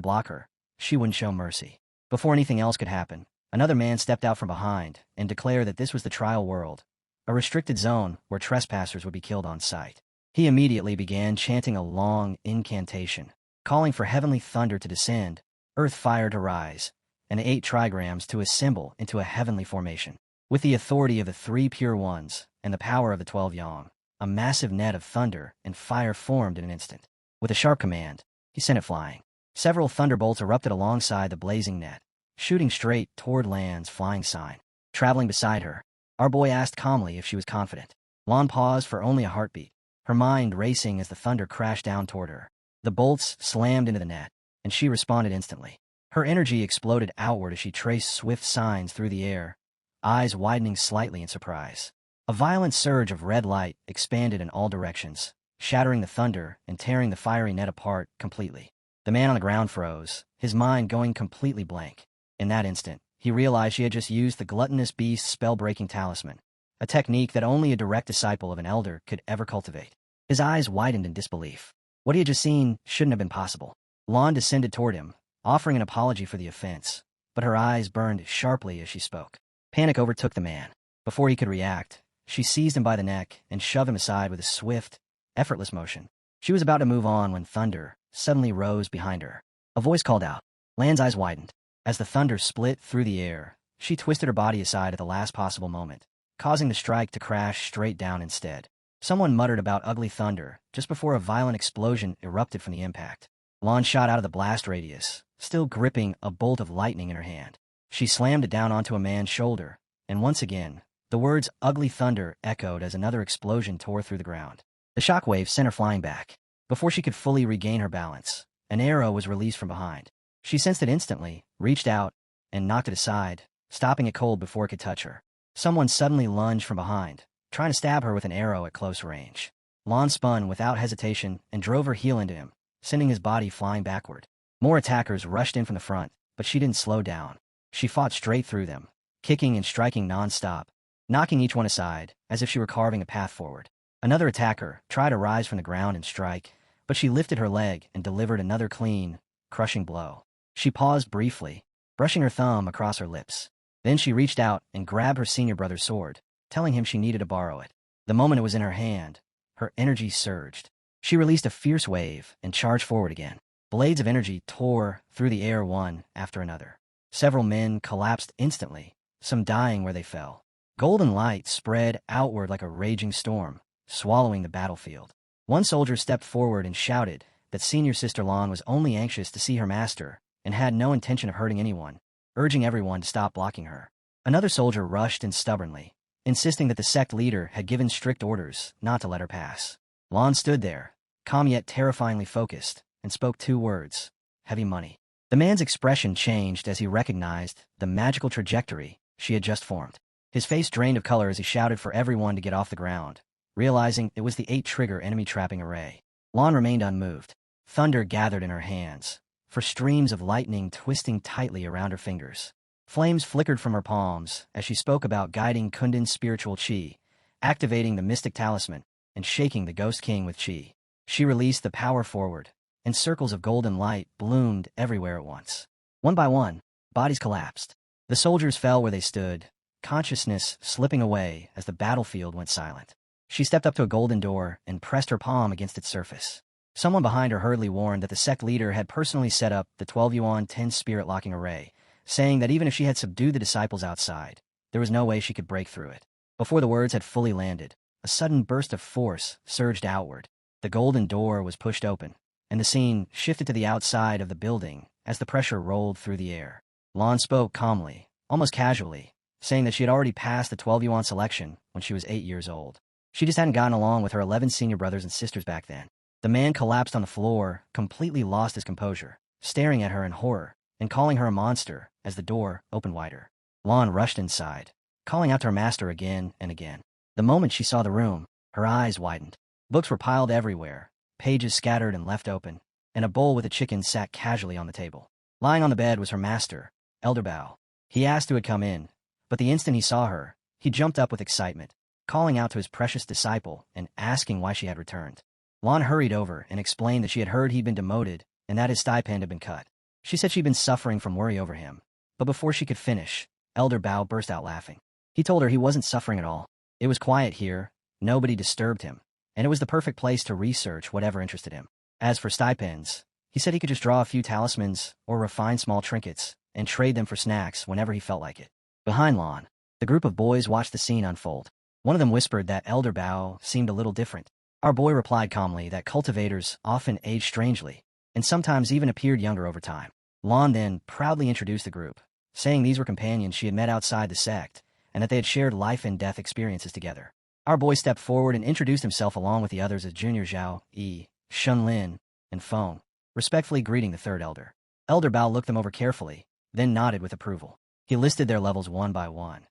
block her, she wouldn't show mercy. Before anything else could happen, another man stepped out from behind and declared that this was the trial world, a restricted zone where trespassers would be killed on sight. He immediately began chanting a long incantation, calling for heavenly thunder to descend, earth fire to rise, and 8 trigrams to assemble into a heavenly formation. With the authority of the 3 pure ones and the power of the 12 yang, a massive net of thunder and fire formed in an instant. With a sharp command, he sent it flying. Several thunderbolts erupted alongside the blazing net, shooting straight toward Lan's flying sign. Traveling beside her, our boy asked calmly if she was confident. Lan paused for only a heartbeat, her mind racing as the thunder crashed down toward her. The bolts slammed into the net, and she responded instantly. Her energy exploded outward as she traced swift signs through the air, eyes widening slightly in surprise. A violent surge of red light expanded in all directions, shattering the thunder and tearing the fiery net apart completely. The man on the ground froze, his mind going completely blank. In that instant, he realized she had just used the gluttonous beast's spell-breaking talisman, a technique that only a direct disciple of an elder could ever cultivate. His eyes widened in disbelief. What he had just seen shouldn't have been possible. Lan descended toward him, offering an apology for the offense, but her eyes burned sharply as she spoke. Panic overtook the man. Before he could react, she seized him by the neck and shoved him aside with a swift, effortless motion. She was about to move on when thunder suddenly rose behind her. A voice called out. Lan's eyes widened. As the thunder split through the air, she twisted her body aside at the last possible moment, causing the strike to crash straight down instead. Someone muttered about ugly thunder just before a violent explosion erupted from the impact. Lan shot out of the blast radius, still gripping a bolt of lightning in her hand. She slammed it down onto a man's shoulder, and once again, the words ugly thunder echoed as another explosion tore through the ground. The shockwave sent her flying back. Before she could fully regain her balance, an arrow was released from behind. She sensed it instantly, reached out, and knocked it aside, stopping it cold before it could touch her. Someone suddenly lunged from behind, trying to stab her with an arrow at close range. Lon spun without hesitation and drove her heel into him, sending his body flying backward. More attackers rushed in from the front, but she didn't slow down. She fought straight through them, kicking and striking non-stop, knocking each one aside, as if she were carving a path forward. Another attacker tried to rise from the ground and strike, but she lifted her leg and delivered another clean, crushing blow. She paused briefly, brushing her thumb across her lips. Then she reached out and grabbed her senior brother's sword, telling him she needed to borrow it. The moment it was in her hand, her energy surged. She released a fierce wave and charged forward again. Blades of energy tore through the air one after another. Several men collapsed instantly, some dying where they fell. Golden light spread outward like a raging storm, swallowing the battlefield. One soldier stepped forward and shouted that senior sister Lon was only anxious to see her master and had no intention of hurting anyone, urging everyone to stop blocking her. Another soldier rushed in stubbornly, insisting that the sect leader had given strict orders not to let her pass. Lon stood there, calm yet terrifyingly focused, and spoke 2 words: heavy money. The man's expression changed as he recognized the magical trajectory she had just formed. His face drained of color as he shouted for everyone to get off the ground, realizing it was the 8-trigger enemy trapping array. Lon remained unmoved. Thunder gathered in her hands, for streams of lightning twisting tightly around her fingers. Flames flickered from her palms as she spoke about guiding Kundan's spiritual chi, activating the mystic talisman, and shaking the Ghost King with chi. She released the power forward, and circles of golden light bloomed everywhere at once. One by one, bodies collapsed. The soldiers fell where they stood, consciousness slipping away as the battlefield went silent. She stepped up to a golden door and pressed her palm against its surface. Someone behind her hurriedly warned that the sect leader had personally set up the 12 Yuan 10 spirit locking array, saying that even if she had subdued the disciples outside, there was no way she could break through it. Before the words had fully landed, a sudden burst of force surged outward. The golden door was pushed open, and the scene shifted to the outside of the building as the pressure rolled through the air. Lon spoke calmly, almost casually, saying that she had already passed the 12 Yuan selection when she was 8 years old. She just hadn't gotten along with her 11 senior brothers and sisters back then. The man collapsed on the floor, completely lost his composure, staring at her in horror and calling her a monster as the door opened wider. Lon rushed inside, calling out to her master again and again. The moment she saw the room, her eyes widened. Books were piled everywhere, pages scattered and left open, and a bowl with a chicken sat casually on the table. Lying on the bed was her master, Elder Bao. He asked who had come in, but the instant he saw her, he jumped up with excitement, calling out to his precious disciple and asking why she had returned. Lon hurried over and explained that she had heard he'd been demoted and that his stipend had been cut. She said she'd been suffering from worry over him, but before she could finish, Elder Bao burst out laughing. He told her he wasn't suffering at all. It was quiet here, nobody disturbed him, and it was the perfect place to research whatever interested him. As for stipends, he said he could just draw a few talismans or refine small trinkets and trade them for snacks whenever he felt like it. Behind Lon, the group of boys watched the scene unfold. One of them whispered that Elder Bao seemed a little different. Our boy replied calmly that cultivators often age strangely, and sometimes even appeared younger over time. Lon then proudly introduced the group, saying these were companions she had met outside the sect, and that they had shared life and death experiences together. Our boy stepped forward and introduced himself along with the others as Junior Zhao, Yi, Shun Lin, and Feng, respectfully greeting the third elder. Elder Bao looked them over carefully, then nodded with approval. He listed their levels one by one.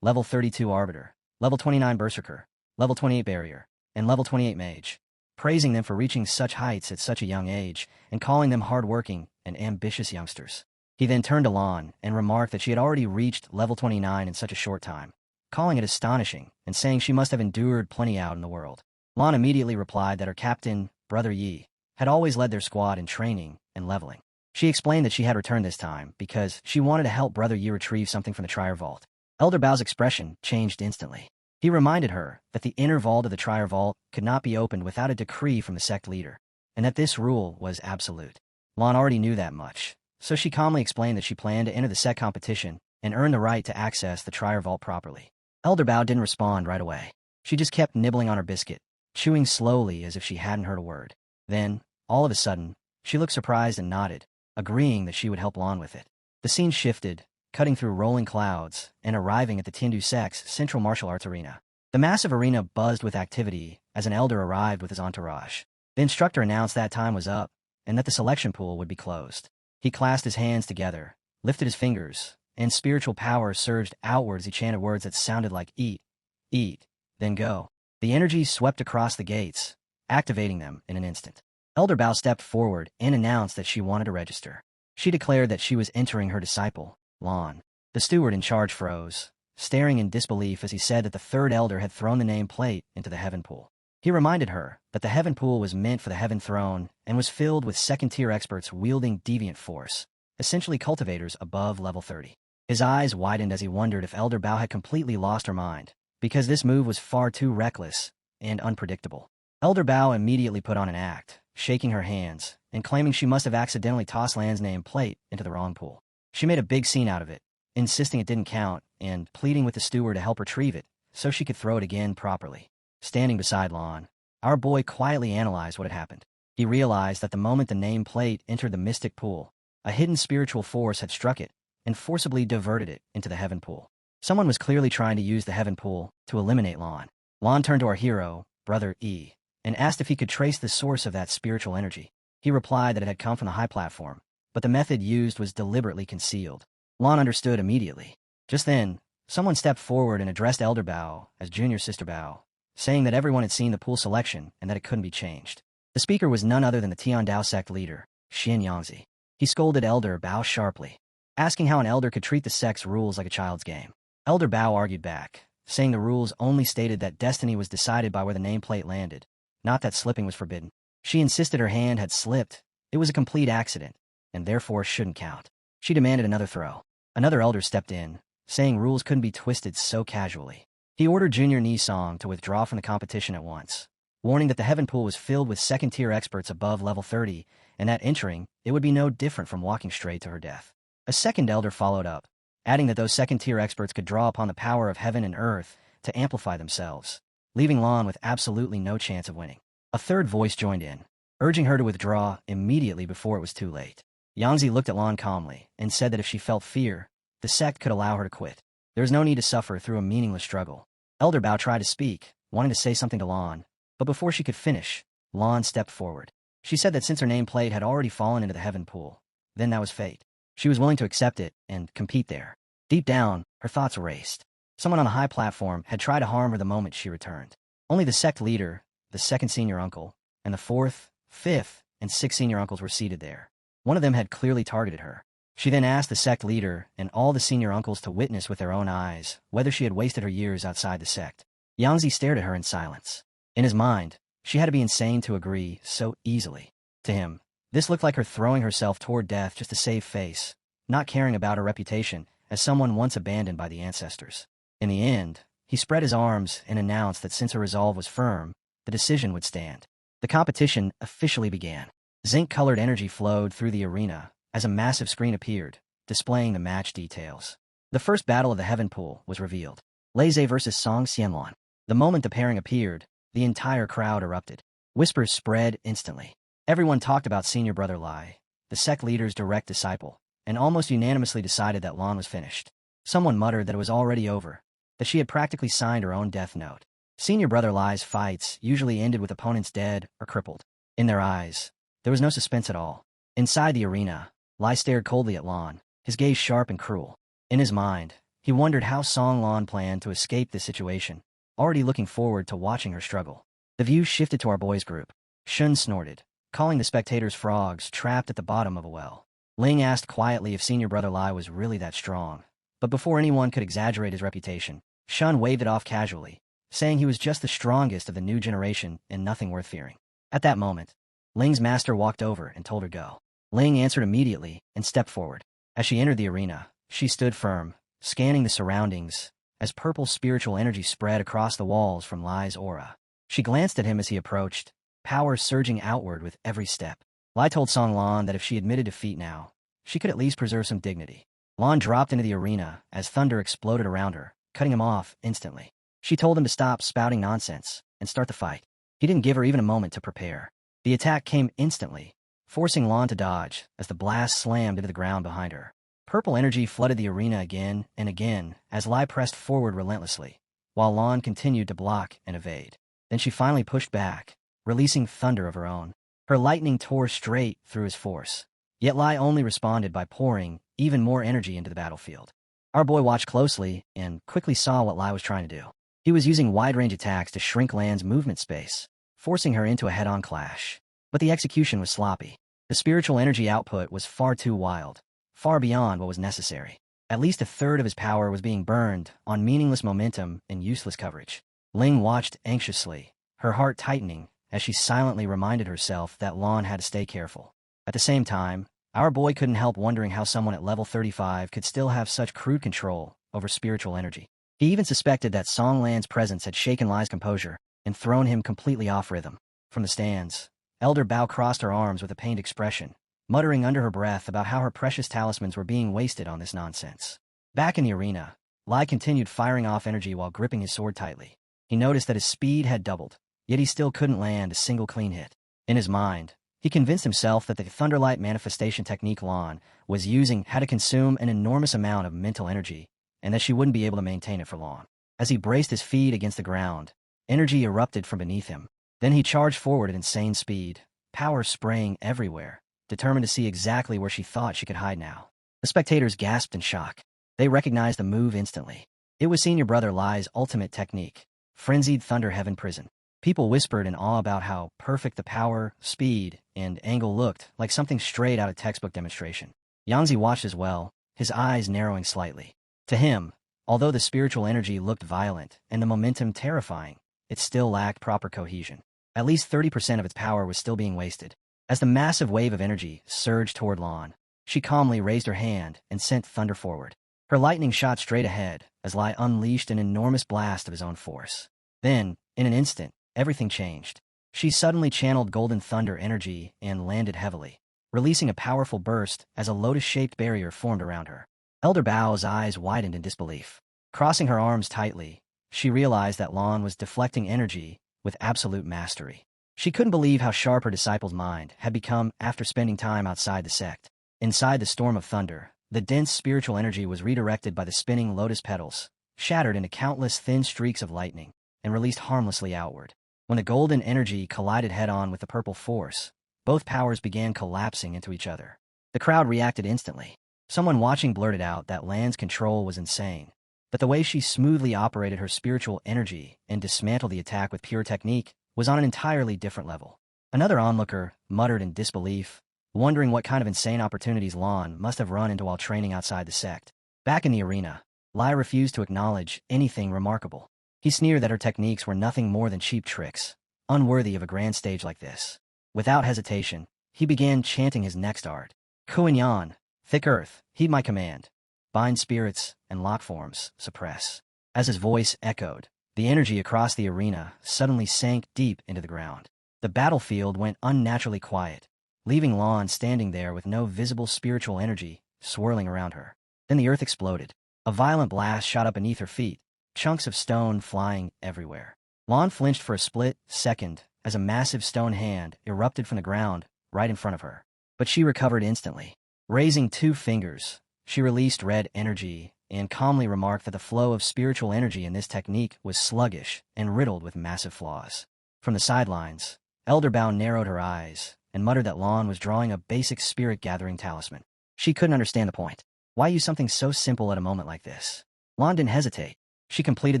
Level 32 Arbiter, Level 29 Berserker, Level 28 Barrier, and Level 28 Mage, praising them for reaching such heights at such a young age and calling them hard-working and ambitious youngsters. He then turned to Lon and remarked that she had already reached Level 29 in such a short time, calling it astonishing and saying she must have endured plenty out in the world. Lon immediately replied that her captain, Brother Yi, had always led their squad in training and leveling. She explained that she had returned this time because she wanted to help Brother Yi retrieve something from the Trier Vault. Elder Bao's expression changed instantly. He reminded her that the inner vault of the Trier Vault could not be opened without a decree from the sect leader, and that this rule was absolute. Lon already knew that much, so she calmly explained that she planned to enter the sect competition and earn the right to access the Trier Vault properly. Elder Bao didn't respond right away. She just kept nibbling on her biscuit, chewing slowly as if she hadn't heard a word. Then, all of a sudden, she looked surprised and nodded, agreeing that she would help Lon with it. The scene shifted, cutting through rolling clouds and arriving at the Tindu Sect's Central Martial Arts Arena. The massive arena buzzed with activity as an elder arrived with his entourage. The instructor announced that time was up and that the selection pool would be closed. He clasped his hands together, lifted his fingers, and spiritual power surged outward as he chanted words that sounded like eat, then go. The energy swept across the gates, activating them in an instant. Elder Bao stepped forward and announced that she wanted to register. She declared that she was entering her disciple, Lan. The steward in charge froze, staring in disbelief as he said that the third elder had thrown the name plate into the heaven pool. He reminded her that the heaven pool was meant for the heaven throne and was filled with second-tier experts wielding deviant force, essentially cultivators above level 30. His eyes widened as he wondered if Elder Bao had completely lost her mind, because this move was far too reckless and unpredictable. Elder Bao immediately put on an act, shaking her hands and claiming she must have accidentally tossed Lan's name plate into the wrong pool. She made a big scene out of it, insisting it didn't count and pleading with the steward to help retrieve it so she could throw it again properly. Standing beside Lan, our boy quietly analyzed what had happened. He realized that the moment the name plate entered the mystic pool, a hidden spiritual force had struck it and forcibly diverted it into the heaven pool. Someone was clearly trying to use the heaven pool to eliminate Lan. Lan turned to our hero, Brother E, and asked if he could trace the source of that spiritual energy. He replied that it had come from the high platform, but the method used was deliberately concealed. Lan understood immediately. Just then, someone stepped forward and addressed Elder Bao as Junior Sister Bao, saying that everyone had seen the pool selection and that it couldn't be changed. The speaker was none other than the Tian Dao sect leader, Xin Yangzi. He scolded Elder Bao sharply, asking how an elder could treat the sect's rules like a child's game. Elder Bao argued back, saying the rules only stated that destiny was decided by where the nameplate landed, not that slipping was forbidden. She insisted her hand had slipped. It was a complete accident, and therefore shouldn't count. She demanded another throw. Another elder stepped in, saying rules couldn't be twisted so casually. He ordered Junior Nisong to withdraw from the competition at once, warning that the heaven pool was filled with second-tier experts above level 30, and that entering, it would be no different from walking straight to her death. A second elder followed up, adding that those second-tier experts could draw upon the power of heaven and earth to amplify themselves, leaving Lan with absolutely no chance of winning. A third voice joined in, urging her to withdraw immediately before it was too late. Yangzi looked at Lan calmly and said that if she felt fear, the sect could allow her to quit. There was no need to suffer through a meaningless struggle. Elder Bao tried to speak, wanting to say something to Lan, but before she could finish, Lan stepped forward. She said that since her nameplate had already fallen into the heaven pool, then that was fate. She was willing to accept it and compete there. Deep down, her thoughts raced. Someone on the high platform had tried to harm her the moment she returned. Only the sect leader, the second senior uncle, and the fourth, fifth, and sixth senior uncles were seated there. One of them had clearly targeted her. She then asked the sect leader and all the senior uncles to witness with their own eyes whether she had wasted her years outside the sect. Yangzi stared at her in silence. In his mind, she had to be insane to agree so easily. To him, this looked like her throwing herself toward death just to save face, not caring about her reputation as someone once abandoned by the ancestors. In the end, he spread his arms and announced that since her resolve was firm, the decision would stand. The competition officially began. Zinc-colored energy flowed through the arena as a massive screen appeared, displaying the match details. The first battle of the heaven pool was revealed. Lei versus Song Xianluan. The moment the pairing appeared, the entire crowd erupted. Whispers spread instantly. Everyone talked about senior brother Lai, the sect leader's direct disciple, and almost unanimously decided that Lan was finished. Someone muttered that it was already over, that she had practically signed her own death note. Senior brother Lai's fights usually ended with opponents dead or crippled. In their eyes, there was no suspense at all. Inside the arena, Lai stared coldly at Lan, his gaze sharp and cruel. In his mind, he wondered how Song Lan planned to escape this situation, already looking forward to watching her struggle. The view shifted to our boys' group. Shun snorted, calling the spectators frogs trapped at the bottom of a well. Ling asked quietly if senior brother Lai was really that strong, but before anyone could exaggerate his reputation, Shun waved it off casually, saying he was just the strongest of the new generation and nothing worth fearing. At that moment, Ling's master walked over and told her go. Ling answered immediately and stepped forward. As she entered the arena, she stood firm, scanning the surroundings, as purple spiritual energy spread across the walls from Lai's aura. She glanced at him as he approached, power surging outward with every step. Lai told Song Lan that if she admitted defeat now, she could at least preserve some dignity. Lan dropped into the arena as thunder exploded around her, cutting him off instantly. She told him to stop spouting nonsense and start the fight. He didn't give her even a moment to prepare. The attack came instantly, forcing Lan to dodge as the blast slammed into the ground behind her. Purple energy flooded the arena again and again as Lai pressed forward relentlessly, while Lan continued to block and evade. Then she finally pushed back, releasing thunder of her own. Her lightning tore straight through his force. Yet Lai only responded by pouring even more energy into the battlefield. Our boy watched closely and quickly saw what Lai was trying to do. He was using wide-range attacks to shrink Lan's movement space, forcing her into a head-on clash. But the execution was sloppy. The spiritual energy output was far too wild, far beyond what was necessary. At least a third of his power was being burned on meaningless momentum and useless coverage. Ling watched anxiously, her heart tightening as she silently reminded herself that Lan had to stay careful. At the same time, our boy couldn't help wondering how someone at level 35 could still have such crude control over spiritual energy. He even suspected that Song Lan's presence had shaken Lai's composure and thrown him completely off rhythm. From the stands, Elder Bao crossed her arms with a pained expression, muttering under her breath about how her precious talismans were being wasted on this nonsense. Back in the arena, Lai continued firing off energy while gripping his sword tightly. He noticed that his speed had doubled, yet he still couldn't land a single clean hit. In his mind, he convinced himself that the Thunderlight manifestation technique Lan was using had to consume an enormous amount of mental energy, and that she wouldn't be able to maintain it for long. As he braced his feet against the ground, energy erupted from beneath him. Then he charged forward at insane speed, power spraying everywhere, determined to see exactly where she thought she could hide now. The spectators gasped in shock. They recognized the move instantly. It was senior brother Lai's ultimate technique, Frenzied Thunder Heaven Prison. People whispered in awe about how perfect the power, speed, and angle looked, like something straight out of textbook demonstration. Yangzi watched as well, his eyes narrowing slightly. To him, although the spiritual energy looked violent and the momentum terrifying, it still lacked proper cohesion. At least 30% of its power was still being wasted. As the massive wave of energy surged toward Lan, she calmly raised her hand and sent thunder forward. Her lightning shot straight ahead as Lai unleashed an enormous blast of his own force. Then, in an instant, everything changed. She suddenly channeled golden thunder energy and landed heavily, releasing a powerful burst as a lotus-shaped barrier formed around her. Elder Bao's eyes widened in disbelief. Crossing her arms tightly, she realized that Lan was deflecting energy with absolute mastery. She couldn't believe how sharp her disciple's mind had become after spending time outside the sect. Inside the storm of thunder, the dense spiritual energy was redirected by the spinning lotus petals, shattered into countless thin streaks of lightning, and released harmlessly outward. When the golden energy collided head-on with the purple force, both powers began collapsing into each other. The crowd reacted instantly. Someone watching blurted out that Lan's control was insane, but the way she smoothly operated her spiritual energy and dismantled the attack with pure technique was on an entirely different level. Another onlooker muttered in disbelief, wondering what kind of insane opportunities Lan must have run into while training outside the sect. Back in the arena, Lai refused to acknowledge anything remarkable. He sneered that her techniques were nothing more than cheap tricks, unworthy of a grand stage like this. Without hesitation, he began chanting his next art. Kuan-Yan, thick earth, heed my command. Bind spirits and lock forms, suppress. As his voice echoed, the energy across the arena suddenly sank deep into the ground. The battlefield went unnaturally quiet, leaving Lan standing there with no visible spiritual energy swirling around her. Then the earth exploded. A violent blast shot up beneath her feet, chunks of stone flying everywhere. Lan flinched for a split second as a massive stone hand erupted from the ground right in front of her. But she recovered instantly. Raising 2 fingers, she released red energy and calmly remarked that the flow of spiritual energy in this technique was sluggish and riddled with massive flaws. From the sidelines, Elder Bao narrowed her eyes and muttered that Lan was drawing a basic spirit-gathering talisman. She couldn't understand the point. Why use something so simple at a moment like this? Lan didn't hesitate. She completed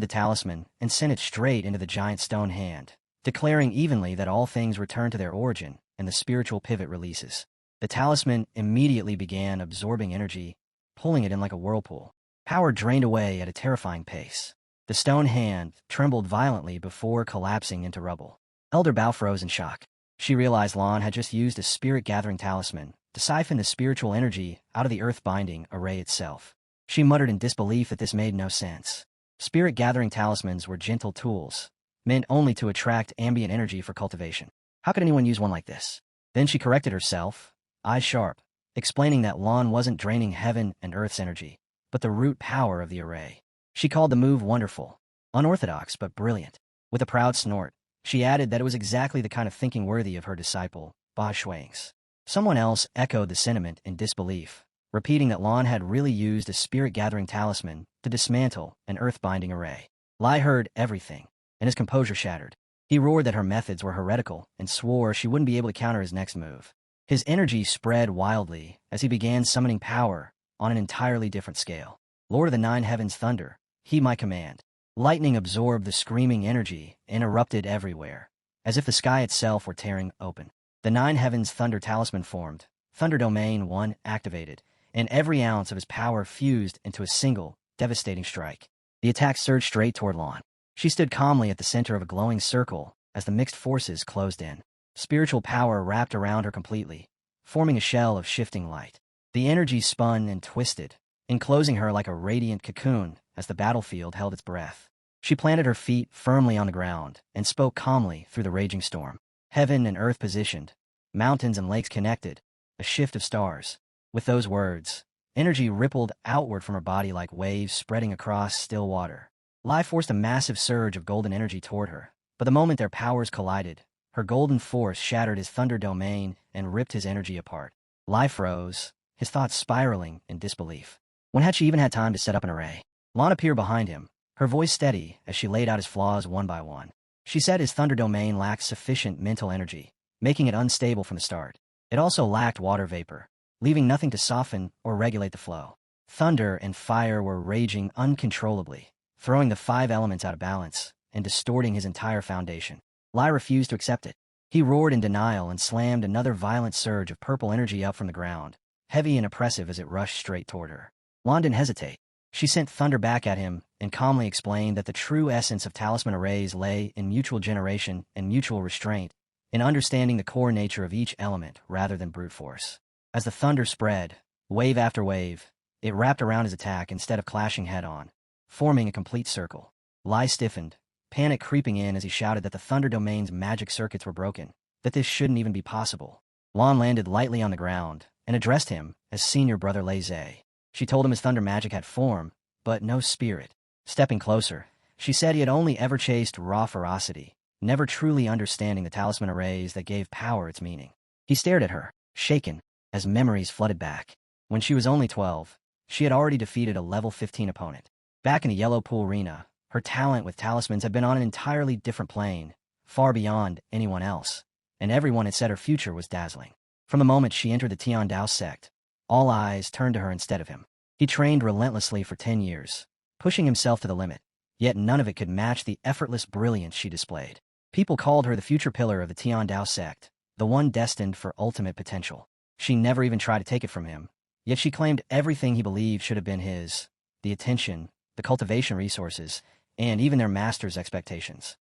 the talisman and sent it straight into the giant stone hand, declaring evenly that all things return to their origin and the spiritual pivot releases. The talisman immediately began absorbing energy, pulling it in like a whirlpool. Power drained away at a terrifying pace. The stone hand trembled violently before collapsing into rubble. Elder Bao froze in shock. She realized Lan had just used a spirit-gathering talisman to siphon the spiritual energy out of the earth-binding array itself. She muttered in disbelief that this made no sense. Spirit-gathering talismans were gentle tools, meant only to attract ambient energy for cultivation. How could anyone use one like this? Then she corrected herself, eyes sharp, explaining that Lan wasn't draining heaven and earth's energy, but the root power of the array. She called the move wonderful, unorthodox but brilliant. With a proud snort, she added that it was exactly the kind of thinking worthy of her disciple, Ba Shuang's. Someone else echoed the sentiment in disbelief, repeating that Lan had really used a spirit-gathering talisman to dismantle an earth-binding array. Lai heard everything, and his composure shattered. He roared that her methods were heretical and swore she wouldn't be able to counter his next move. His energy spread wildly as he began summoning power on an entirely different scale. Lord of the Nine Heavens thunder, heed my command. Lightning absorbed the screaming energy and erupted everywhere, as if the sky itself were tearing open. The Nine Heavens thunder talisman formed, Thunder Domain 1 activated, and every ounce of his power fused into a single, devastating strike. The attack surged straight toward Lan. She stood calmly at the center of a glowing circle as the mixed forces closed in. Spiritual power wrapped around her completely, forming a shell of shifting light. The energy spun and twisted, enclosing her like a radiant cocoon as the battlefield held its breath. She planted her feet firmly on the ground and spoke calmly through the raging storm. Heaven and earth positioned, mountains and lakes connected, a shift of stars. With those words, energy rippled outward from her body like waves spreading across still water. Lai forced a massive surge of golden energy toward her, but the moment their powers collided, her golden force shattered his thunder domain and ripped his energy apart. Lai froze, his thoughts spiraling in disbelief. When had she even had time to set up an array? Lan appeared behind him, her voice steady as she laid out his flaws one by one. She said his thunder domain lacked sufficient mental energy, making it unstable from the start. It also lacked water vapor, leaving nothing to soften or regulate the flow. Thunder and fire were raging uncontrollably, throwing the 5 elements out of balance and distorting his entire foundation. Lai refused to accept it. He roared in denial and slammed another violent surge of purple energy up from the ground, heavy and oppressive as it rushed straight toward her. Lan didn't hesitate. She sent thunder back at him and calmly explained that the true essence of talisman arrays lay in mutual generation and mutual restraint, in understanding the core nature of each element rather than brute force. As the thunder spread, wave after wave, it wrapped around his attack instead of clashing head-on, forming a complete circle. Lai stiffened, panic creeping in as he shouted that the thunder domain's magic circuits were broken, that this shouldn't even be possible. Lan landed lightly on the ground and addressed him as senior brother Lei Zhe. She told him his thunder magic had form, but no spirit. Stepping closer, she said he had only ever chased raw ferocity, never truly understanding the talisman arrays that gave power its meaning. He stared at her, shaken, as memories flooded back. When she was only 12, she had already defeated a level 15 opponent. Back in the Yellow Pool Arena, her talent with talismans had been on an entirely different plane, far beyond anyone else, and everyone had said her future was dazzling. From the moment she entered the Tian Dao sect, all eyes turned to her instead of him. He trained relentlessly for 10 years, pushing himself to the limit, yet none of it could match the effortless brilliance she displayed. People called her the future pillar of the Tian Dao sect, the one destined for ultimate potential. She never even tried to take it from him, yet she claimed everything he believed should have been his: the attention, the cultivation resources, and even their master's expectations.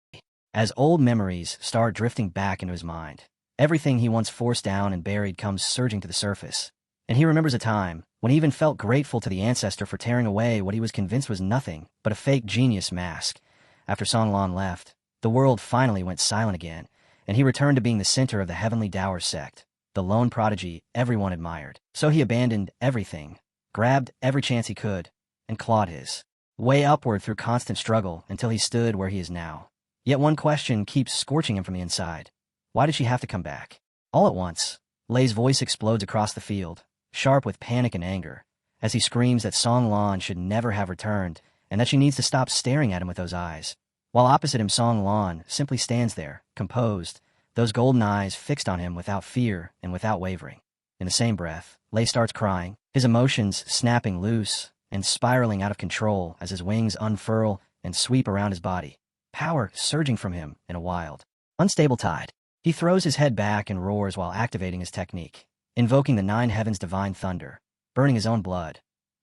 As old memories start drifting back into his mind, everything he once forced down and buried comes surging to the surface, and he remembers a time when he even felt grateful to the ancestor for tearing away what he was convinced was nothing but a fake genius mask. After Songlan left, the world finally went silent again, and he returned to being the center of the Heavenly Dower sect, the lone prodigy everyone admired. So he abandoned everything, grabbed every chance he could, and clawed his way upward through constant struggle until he stood where he is now. Yet one question keeps scorching him from the inside. Why did she have to come back? All at once, Lei's voice explodes across the field, sharp with panic and anger, as he screams that Song Lan should never have returned and that she needs to stop staring at him with those eyes. While opposite him, Song Lan simply stands there, composed, those golden eyes fixed on him without fear and without wavering. In the same breath, Lei starts crying, his emotions snapping loose and spiraling out of control as his wings unfurl and sweep around his body, power surging from him in a wild, unstable tide. He throws his head back and roars while activating his technique, invoking the 9 heavens' divine thunder, burning his own blood,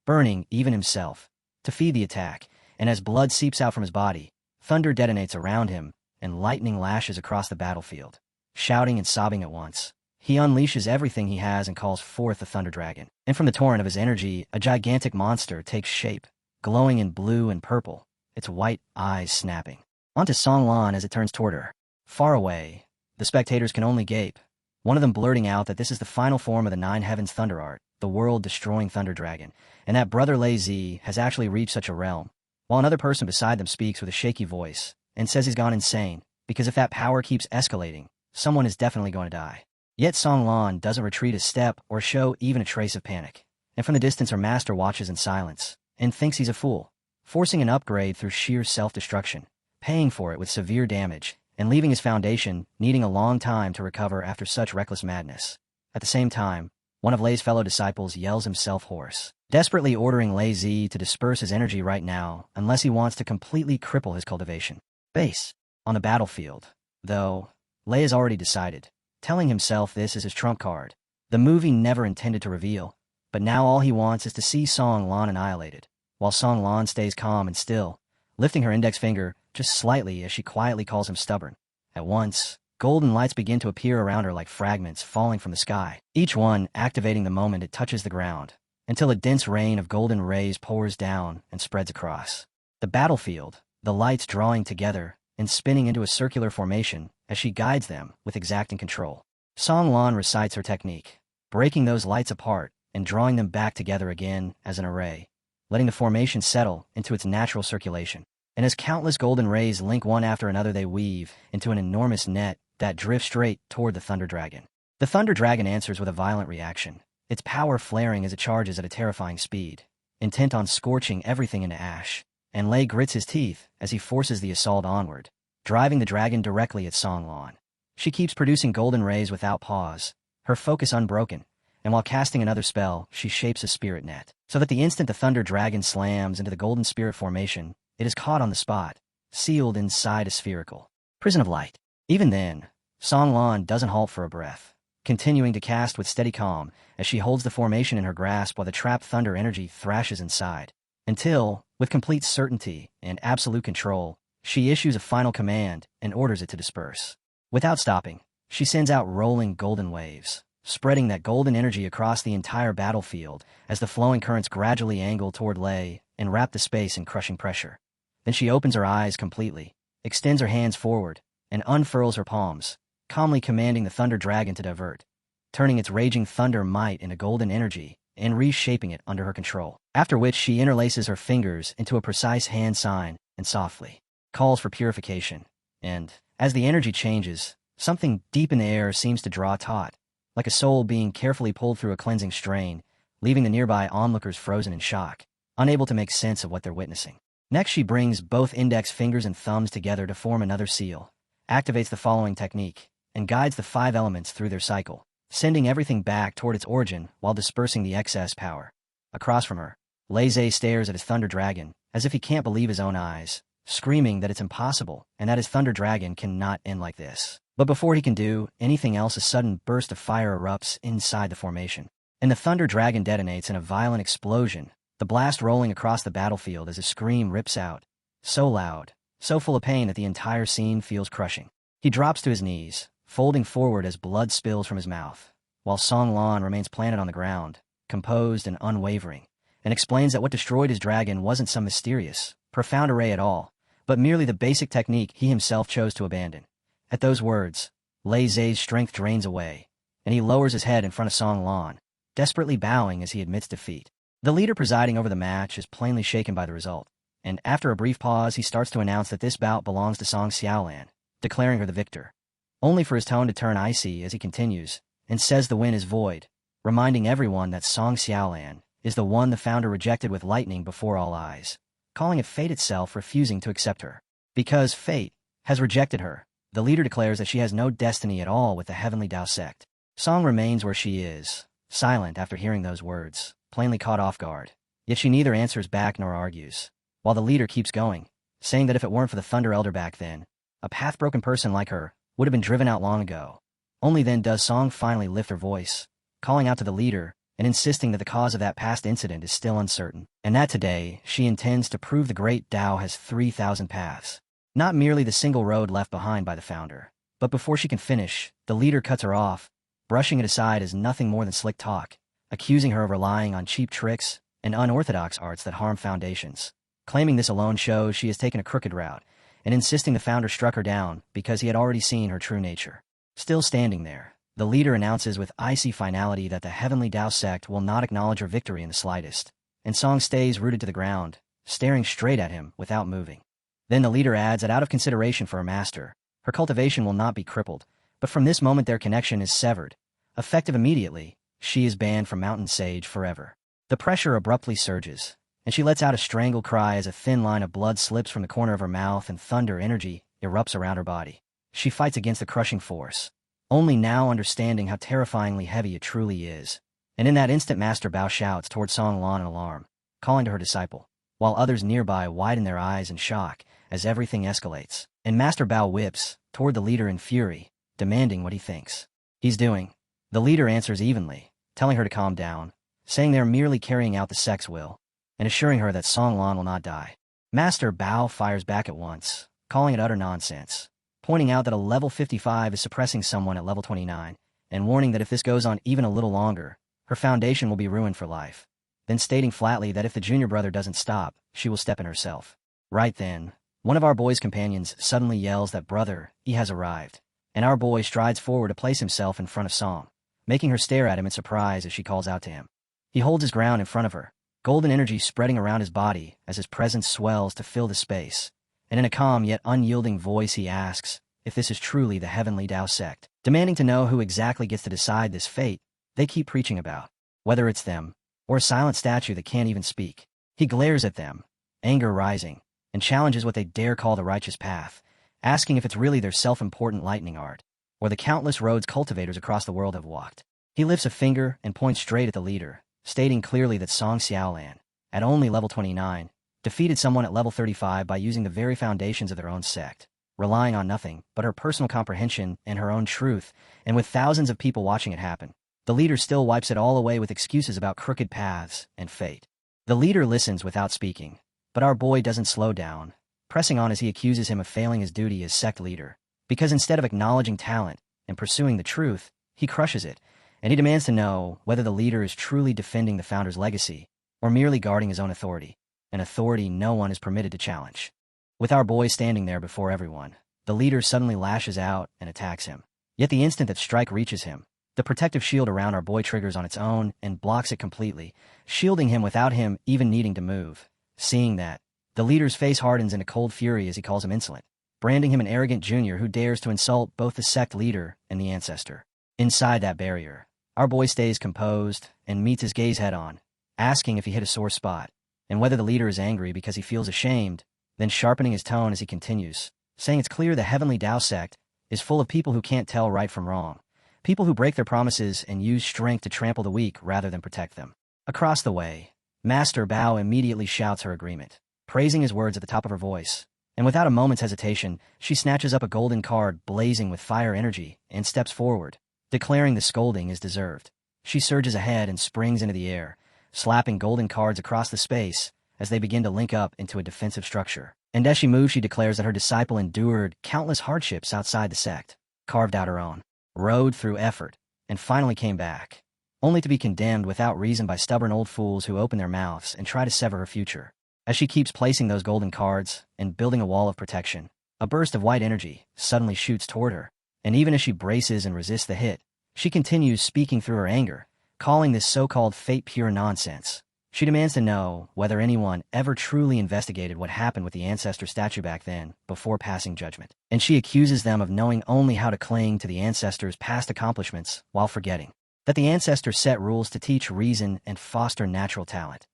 burning even himself, to feed the attack, and as blood seeps out from his body, thunder detonates around him, and lightning lashes across the battlefield. Shouting and sobbing at once, he unleashes everything he has and calls forth the Thunder Dragon. And from the torrent of his energy, a gigantic monster takes shape, glowing in blue and purple, its white eyes snapping. Onto Song Lan as it turns toward her. Far away, the spectators can only gape, one of them blurting out that this is the final form of the 9 heavens thunder art, the world-destroying Thunder Dragon, and that Brother Lei Zi has actually reached such a realm, while another person beside them speaks with a shaky voice and says he's gone insane, because if that power keeps escalating, someone is definitely going to die. Yet Song Lan doesn't retreat a step or show even a trace of panic, and from the distance her master watches in silence and thinks he's a fool, forcing an upgrade through sheer self-destruction, paying for it with severe damage, and leaving his foundation needing a long time to recover after such reckless madness. At the same time, one of Lei's fellow disciples yells himself hoarse, desperately ordering Lei Zi to disperse his energy right now unless he wants to completely cripple his cultivation. Base. On the battlefield, though, Lei has already decided, telling himself this is his trump card. The movie never intended to reveal, but now all he wants is to see Song Lan annihilated, while Song Lan stays calm and still, lifting her index finger just slightly as she quietly calls him stubborn. At once, golden lights begin to appear around her like fragments falling from the sky, each one activating the moment it touches the ground, until a dense rain of golden rays pours down and spreads across the battlefield, the lights drawing together and spinning into a circular formation as she guides them with exacting control. Song Lan recites her technique, breaking those lights apart and drawing them back together again as an array, letting the formation settle into its natural circulation. And as countless golden rays link one after another, they weave into an enormous net that drifts straight toward the Thunder Dragon. The Thunder Dragon answers with a violent reaction, its power flaring as it charges at a terrifying speed, intent on scorching everything into ash. And Lei grits his teeth as he forces the assault onward, driving the dragon directly at Song Lan. She keeps producing golden rays without pause, her focus unbroken, and while casting another spell, she shapes a spirit net, so that the instant the Thunder Dragon slams into the golden spirit formation, it is caught on the spot, sealed inside a spherical prison of light. Even then, Song Lan doesn't halt for a breath, continuing to cast with steady calm as she holds the formation in her grasp while the trapped thunder energy thrashes inside, until, with complete certainty and absolute control, she issues a final command and orders it to disperse. Without stopping, she sends out rolling golden waves, spreading that golden energy across the entire battlefield as the flowing currents gradually angle toward Lei and wrap the space in crushing pressure. Then she opens her eyes completely, extends her hands forward, and unfurls her palms, calmly commanding the Thunder Dragon to divert, turning its raging thunder might into golden energy and reshaping it under her control. After which she interlaces her fingers into a precise hand sign and softly calls for purification. And, as the energy changes, something deep in the air seems to draw taut, like a soul being carefully pulled through a cleansing strain, leaving the nearby onlookers frozen in shock, unable to make sense of what they're witnessing. Next, she brings both index fingers and thumbs together to form another seal, activates the following technique, and guides the 5 elements through their cycle, sending everything back toward its origin while dispersing the excess power. Across from her, Lei Zi stares at his Thunder Dragon, as if he can't believe his own eyes, screaming that it's impossible and that his Thunder Dragon cannot end like this. But before he can do anything else, a sudden burst of fire erupts inside the formation, and the Thunder Dragon detonates in a violent explosion, the blast rolling across the battlefield as a scream rips out, so loud, so full of pain that the entire scene feels crushing. He drops to his knees, folding forward as blood spills from his mouth, while Song Lan remains planted on the ground, composed and unwavering, and explains that what destroyed his dragon wasn't some mysterious, profound array at all, but merely the basic technique he himself chose to abandon. At those words, Lei Zi's strength drains away, and he lowers his head in front of Song Lan, desperately bowing as he admits defeat. The leader presiding over the match is plainly shaken by the result, and after a brief pause he starts to announce that this bout belongs to Song Xiaolan, declaring her the victor, only for his tone to turn icy as he continues, and says the win is void, reminding everyone that Song Xiaolan is the one the founder rejected with lightning before all eyes, calling it fate itself refusing to accept her. Because fate has rejected her, the leader declares that she has no destiny at all with the Heavenly Dao sect. Song remains where she is, silent after hearing those words, plainly caught off guard. Yet she neither answers back nor argues, while the leader keeps going, saying that if it weren't for the Thunder Elder back then, a path-broken person like her would have been driven out long ago. Only then does Song finally lift her voice, calling out to the leader and insisting that the cause of that past incident is still uncertain, and that today she intends to prove the great Tao has 3,000 paths, not merely the single road left behind by the founder. But before she can finish, the leader cuts her off, brushing it aside as nothing more than slick talk, accusing her of relying on cheap tricks and unorthodox arts that harm foundations, claiming this alone shows she has taken a crooked route, and insisting the founder struck her down because he had already seen her true nature. Still standing there, the leader announces with icy finality that the Heavenly Tao sect will not acknowledge her victory in the slightest, and Song stays rooted to the ground, staring straight at him without moving. Then the leader adds that out of consideration for her master, her cultivation will not be crippled, but from this moment their connection is severed. Effective immediately, she is banned from Mountain Sage forever. The pressure abruptly surges, and she lets out a strangled cry as a thin line of blood slips from the corner of her mouth and thunder energy erupts around her body. She fights against the crushing force, only now understanding how terrifyingly heavy it truly is. And in that instant, Master Bao shouts toward Song Lan in alarm, calling to her disciple, while others nearby widen their eyes in shock as everything escalates. And Master Bao whips toward the leader in fury, demanding what he thinks he's doing. The leader answers evenly, telling her to calm down, saying they are merely carrying out the sect's will, and assuring her that Song Lan will not die. Master Bao fires back at once, calling it utter nonsense, pointing out that a level 55 is suppressing someone at level 29, and warning that if this goes on even a little longer, her foundation will be ruined for life, then stating flatly that if the junior brother doesn't stop, she will step in herself. Right then, one of our boy's companions suddenly yells that brother, he has arrived, and our boy strides forward to place himself in front of Song, making her stare at him in surprise as she calls out to him. He holds his ground in front of her, golden energy spreading around his body as his presence swells to fill the space, and in a calm yet unyielding voice he asks if this is truly the Heavenly Tao sect, demanding to know who exactly gets to decide this fate they keep preaching about, whether it's them, or a silent statue that can't even speak. He glares at them, anger rising, and challenges what they dare call the righteous path, asking if it's really their self-important lightning art, or the countless roads cultivators across the world have walked. He lifts a finger and points straight at the leader, stating clearly that Song Xiaolan, at only level 29, defeated someone at level 35 by using the very foundations of their own sect, relying on nothing but her personal comprehension and her own truth, and with thousands of people watching it happen. The leader still wipes it all away with excuses about crooked paths and fate. The leader listens without speaking, but our boy doesn't slow down, pressing on as he accuses him of failing his duty as sect leader, because instead of acknowledging talent and pursuing the truth, he crushes it, and he demands to know whether the leader is truly defending the founder's legacy or merely guarding his own authority, an authority no one is permitted to challenge. With our boy standing there before everyone, the leader suddenly lashes out and attacks him. Yet the instant that strike reaches him, the protective shield around our boy triggers on its own and blocks it completely, shielding him without him even needing to move. Seeing that, the leader's face hardens into cold fury as he calls him insolent, branding him an arrogant junior who dares to insult both the sect leader and the ancestor. Inside that barrier, our boy stays composed and meets his gaze head-on, asking if he hit a sore spot, and whether the leader is angry because he feels ashamed, then sharpening his tone as he continues, saying it's clear the Heavenly Tao sect is full of people who can't tell right from wrong, people who break their promises and use strength to trample the weak rather than protect them. Across the way, Master Bao immediately shouts her agreement, praising his words at the top of her voice, and without a moment's hesitation, she snatches up a golden card blazing with fire energy and steps forward, declaring the scolding is deserved. She surges ahead and springs into the air, slapping golden cards across the space as they begin to link up into a defensive structure. And as she moves, she declares that her disciple endured countless hardships outside the sect, carved out her own road through effort, and finally came back, only to be condemned without reason by stubborn old fools who open their mouths and try to sever her future. As she keeps placing those golden cards and building a wall of protection, a burst of white energy suddenly shoots toward her, and even as she braces and resists the hit, she continues speaking through her anger, calling this so-called fate pure nonsense. She demands to know whether anyone ever truly investigated what happened with the ancestor statue back then before passing judgment, and she accuses them of knowing only how to cling to the ancestors' past accomplishments while forgetting that the ancestors set rules to teach reason and foster natural talent,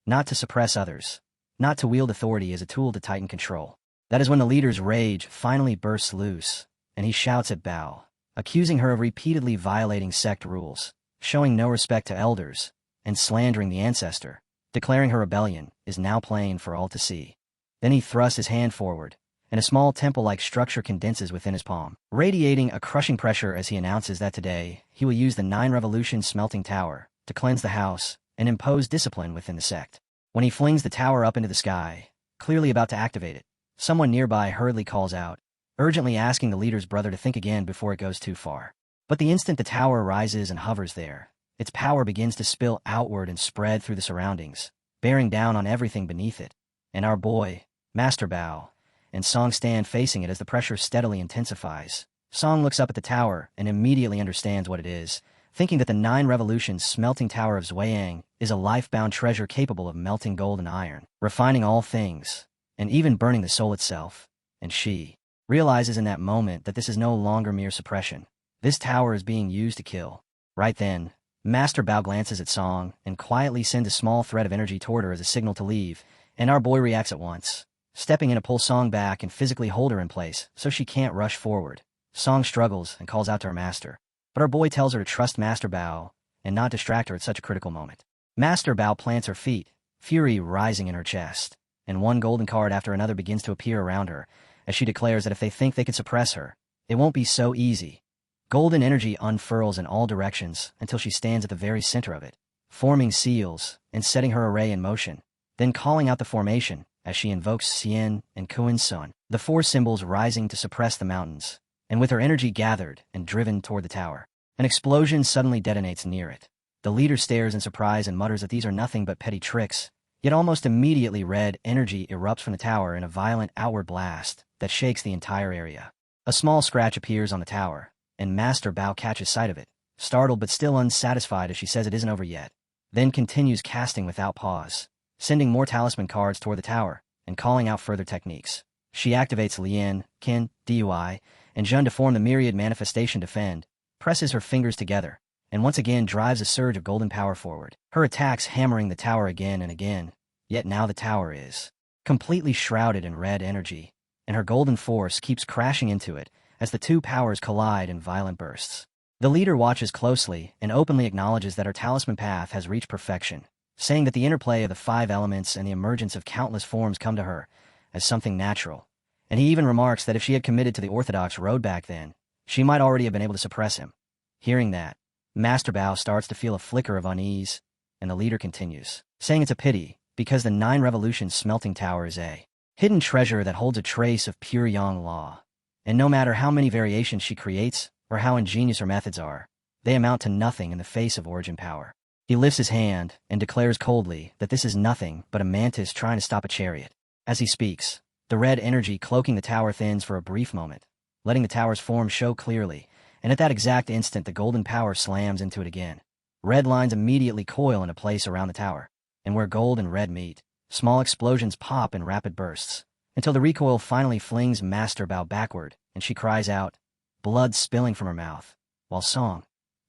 not to suppress others, not to wield authority as a tool to tighten control. That is when the leader's rage finally bursts loose, and he shouts at Bao, accusing her of repeatedly violating sect rules, showing no respect to elders, and slandering the ancestor, declaring her rebellion is now plain for all to see. Then he thrusts his hand forward, and a small temple-like structure condenses within his palm, radiating a crushing pressure as he announces that today he will use the 9 Revolution smelting tower to cleanse the house and impose discipline within the sect. When he flings the tower up into the sky, clearly about to activate it, someone nearby hurriedly calls out, urgently asking the leader's brother to think again before it goes too far. But the instant the tower rises and hovers there, its power begins to spill outward and spread through the surroundings, bearing down on everything beneath it. And our boy, Master Bao, and Song stand facing it as the pressure steadily intensifies. Song looks up at the tower and immediately understands what it is, thinking that the 9 Revolutions smelting tower of Zhuiyang is a life-bound treasure capable of melting gold and iron, refining all things, and even burning the soul itself. And she realizes in that moment that this is no longer mere suppression. This tower is being used to kill. Right then, Master Bao glances at Song and quietly sends a small thread of energy toward her as a signal to leave, and our boy reacts at once, stepping in to pull Song back and physically hold her in place so she can't rush forward. Song struggles and calls out to her master, but our boy tells her to trust Master Bao and not distract her at such a critical moment. Master Bao plants her feet, fury rising in her chest, and one golden card after another begins to appear around her, as she declares that if they think they can suppress her, it won't be so easy. Golden energy unfurls in all directions until she stands at the very center of it, forming seals and setting her array in motion, then calling out the formation as she invokes Xian and Kuan Sun, the four symbols rising to suppress the mountains, and with her energy gathered and driven toward the tower. An explosion suddenly detonates near it. The leader stares in surprise and mutters that these are nothing but petty tricks, yet almost immediately red energy erupts from the tower in a violent outward blast that shakes the entire area. A small scratch appears on the tower, and Master Bao catches sight of it, startled but still unsatisfied as she says it isn't over yet, then continues casting without pause, sending more talisman cards toward the tower, and calling out further techniques. She activates Lian, Qin, Dui, and Zhun to form the myriad manifestation defend, presses her fingers together, and once again drives a surge of golden power forward. Her attacks hammering the tower again and again, yet now the tower is completely shrouded in red energy, and her golden force keeps crashing into it as the two powers collide in violent bursts. The leader watches closely and openly acknowledges that her talisman path has reached perfection, saying that the interplay of the five elements and the emergence of countless forms come to her as something natural, and he even remarks that if she had committed to the orthodox road back then, she might already have been able to suppress him. Hearing that, Master Bao starts to feel a flicker of unease, and the leader continues, saying it's a pity, because the 9 Revolutions smelting tower is a hidden treasure that holds a trace of pure yang law, and no matter how many variations she creates, or how ingenious her methods are, they amount to nothing in the face of origin power. He lifts his hand and declares coldly that this is nothing but a mantis trying to stop a chariot. As he speaks, the red energy cloaking the tower thins for a brief moment, letting the tower's form show clearly, and at that exact instant the golden power slams into it again. Red lines immediately coil into place around the tower, and where gold and red meet, small explosions pop in rapid bursts, until the recoil finally flings Master Bao backward, and she cries out, blood spilling from her mouth, while Song,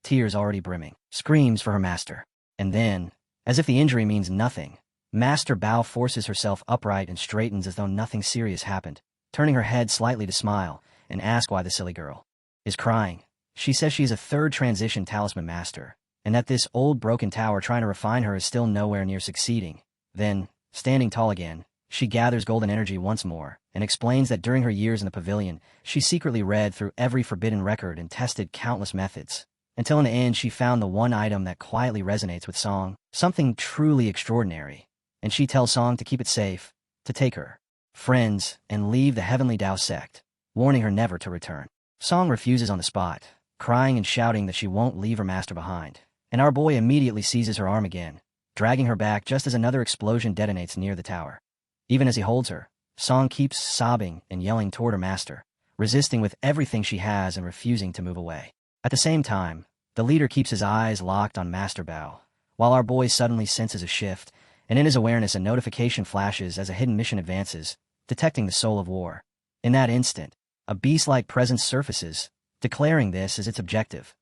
tears already brimming, screams for her master. And then, as if the injury means nothing, Master Bao forces herself upright and straightens as though nothing serious happened, turning her head slightly to smile and ask why the silly girl is crying. She says she is a 3rd transition talisman master, and that this old broken tower trying to refine her is still nowhere near succeeding. Then, standing tall again, she gathers golden energy once more and explains that during her years in the pavilion, she secretly read through every forbidden record and tested countless methods, until in the end she found the one item that quietly resonates with Song, something truly extraordinary, and she tells Song to keep it safe, to take her friends, and leave the Heavenly Tao sect, warning her never to return. Song refuses on the spot, crying and shouting that she won't leave her master behind, and our boy immediately seizes her arm again, dragging her back just as another explosion detonates near the tower. Even as he holds her, Song keeps sobbing and yelling toward her master, resisting with everything she has and refusing to move away. At the same time, the leader keeps his eyes locked on Master Bao, while our boy suddenly senses a shift, and in his awareness a notification flashes as a hidden mission advances, detecting the soul of war. In that instant, a beast-like presence surfaces, declaring this as its objective,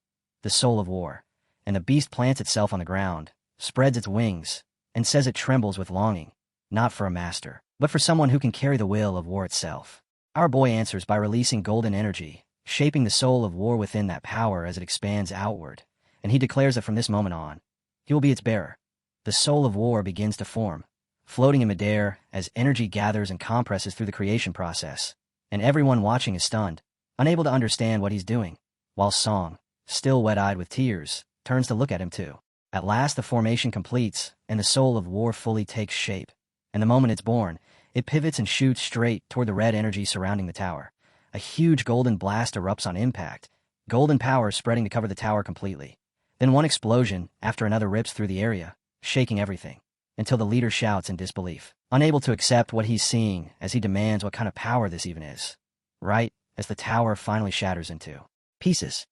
the soul of war, and the beast plants itself on the ground, spreads its wings, and says it trembles with longing, not for a master, but for someone who can carry the will of war itself. Our boy answers by releasing golden energy, shaping the soul of war within that power as it expands outward, and he declares that from this moment on, he will be its bearer. The soul of war begins to form, floating in midair as energy gathers and compresses through the creation process, and everyone watching is stunned, unable to understand what he's doing, while Song, still wet-eyed with tears, turns to look at him too. At last the formation completes, and the soul of war fully takes shape, and the moment it's born, it pivots and shoots straight toward the red energy surrounding the tower. A huge golden blast erupts on impact, golden power spreading to cover the tower completely. Then one explosion after another rips through the area, shaking everything, until the leader shouts in disbelief, unable to accept what he's seeing as he demands what kind of power this even is. Right as the tower finally shatters into pieces.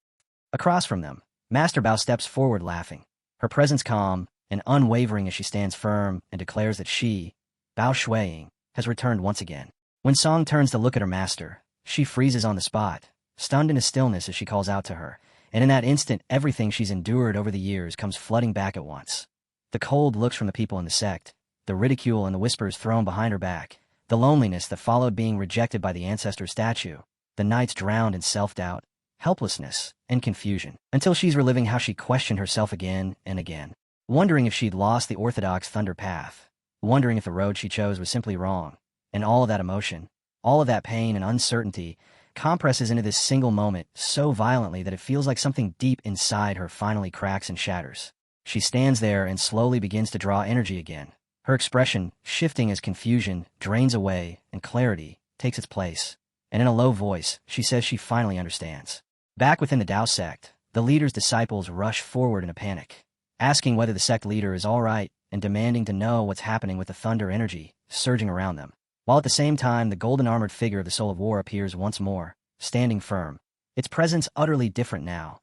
Across from them, Master Bao steps forward laughing, her presence calm and unwavering as she stands firm and declares that she, Bao Shuiying, has returned once again. When Song turns to look at her master, she freezes on the spot, stunned into stillness as she calls out to her, and in that instant everything she's endured over the years comes flooding back at once. The cold looks from the people in the sect, the ridicule and the whispers thrown behind her back, the loneliness that followed being rejected by the ancestor statue, the nights drowned in self-doubt, helplessness, and confusion, until she's reliving how she questioned herself again and again, wondering if she'd lost the orthodox thunder path, wondering if the road she chose was simply wrong. And all of that emotion, all of that pain and uncertainty compresses into this single moment so violently that it feels like something deep inside her finally cracks and shatters. She stands there and slowly begins to draw energy again, her expression shifting as confusion drains away and clarity takes its place. And in a low voice, she says she finally understands. Back within the Tao sect, the leader's disciples rush forward in a panic, asking whether the sect leader is all right and demanding to know what's happening with the thunder energy surging around them. While at the same time, the golden armored figure of the Soul of War appears once more, standing firm, its presence utterly different now,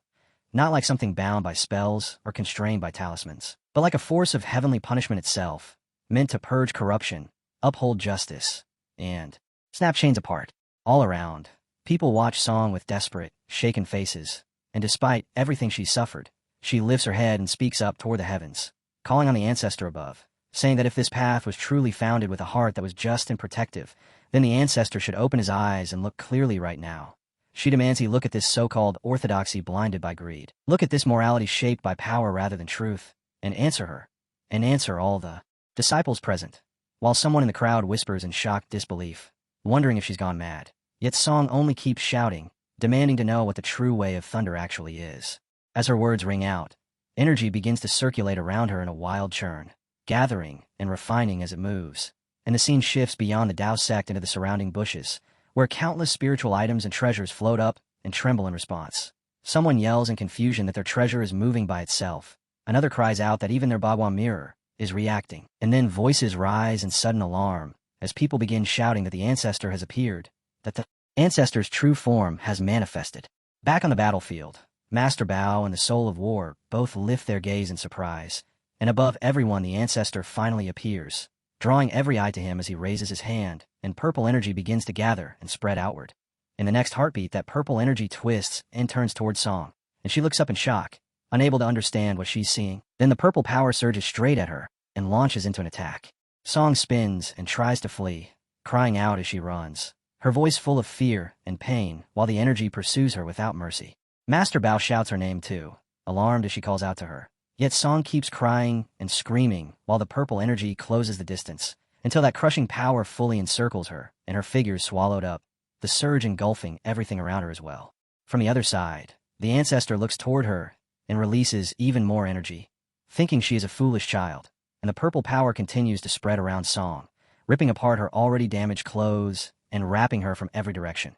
not like something bound by spells or constrained by talismans, but like a force of heavenly punishment itself, meant to purge corruption, uphold justice, and snap chains apart. All around, people watch Song with desperate, shaken faces, and despite everything she's suffered, she lifts her head and speaks up toward the heavens, calling on the ancestor above, saying that if this path was truly founded with a heart that was just and protective, then the ancestor should open his eyes and look clearly right now. She demands he look at this so-called orthodoxy blinded by greed, look at this morality shaped by power rather than truth, and answer her, and answer all the disciples present, while someone in the crowd whispers in shocked disbelief, wondering if she's gone mad. Yet Song only keeps shouting, demanding to know what the true way of thunder actually is. As her words ring out, energy begins to circulate around her in a wild churn, gathering and refining as it moves, and the scene shifts beyond the Tao sect into the surrounding bushes, where countless spiritual items and treasures float up and tremble in response. Someone yells in confusion that their treasure is moving by itself. Another cries out that even their Bagua mirror is reacting. And then voices rise in sudden alarm as people begin shouting that the ancestor has appeared, that the ancestor's true form has manifested. Back on the battlefield, Master Bao and the Soul of War both lift their gaze in surprise, and above everyone the ancestor finally appears, drawing every eye to him as he raises his hand, and purple energy begins to gather and spread outward. In the next heartbeat, that purple energy twists and turns toward Song, and she looks up in shock, unable to understand what she's seeing. Then the purple power surges straight at her and launches into an attack. Song spins and tries to flee, crying out as she runs, her voice full of fear and pain, while the energy pursues her without mercy. Master Bao shouts her name too, alarmed as she calls out to her. Yet Song keeps crying and screaming while the purple energy closes the distance, until that crushing power fully encircles her and her figure is swallowed up, the surge engulfing everything around her as well. From the other side, the ancestor looks toward her and releases even more energy, thinking she is a foolish child, and the purple power continues to spread around Song, ripping apart her already damaged clothes and wrapping her from every direction.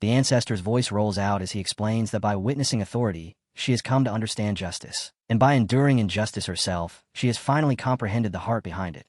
The ancestor's voice rolls out as he explains that by witnessing authority, she has come to understand justice, and by enduring injustice herself, she has finally comprehended the heart behind it.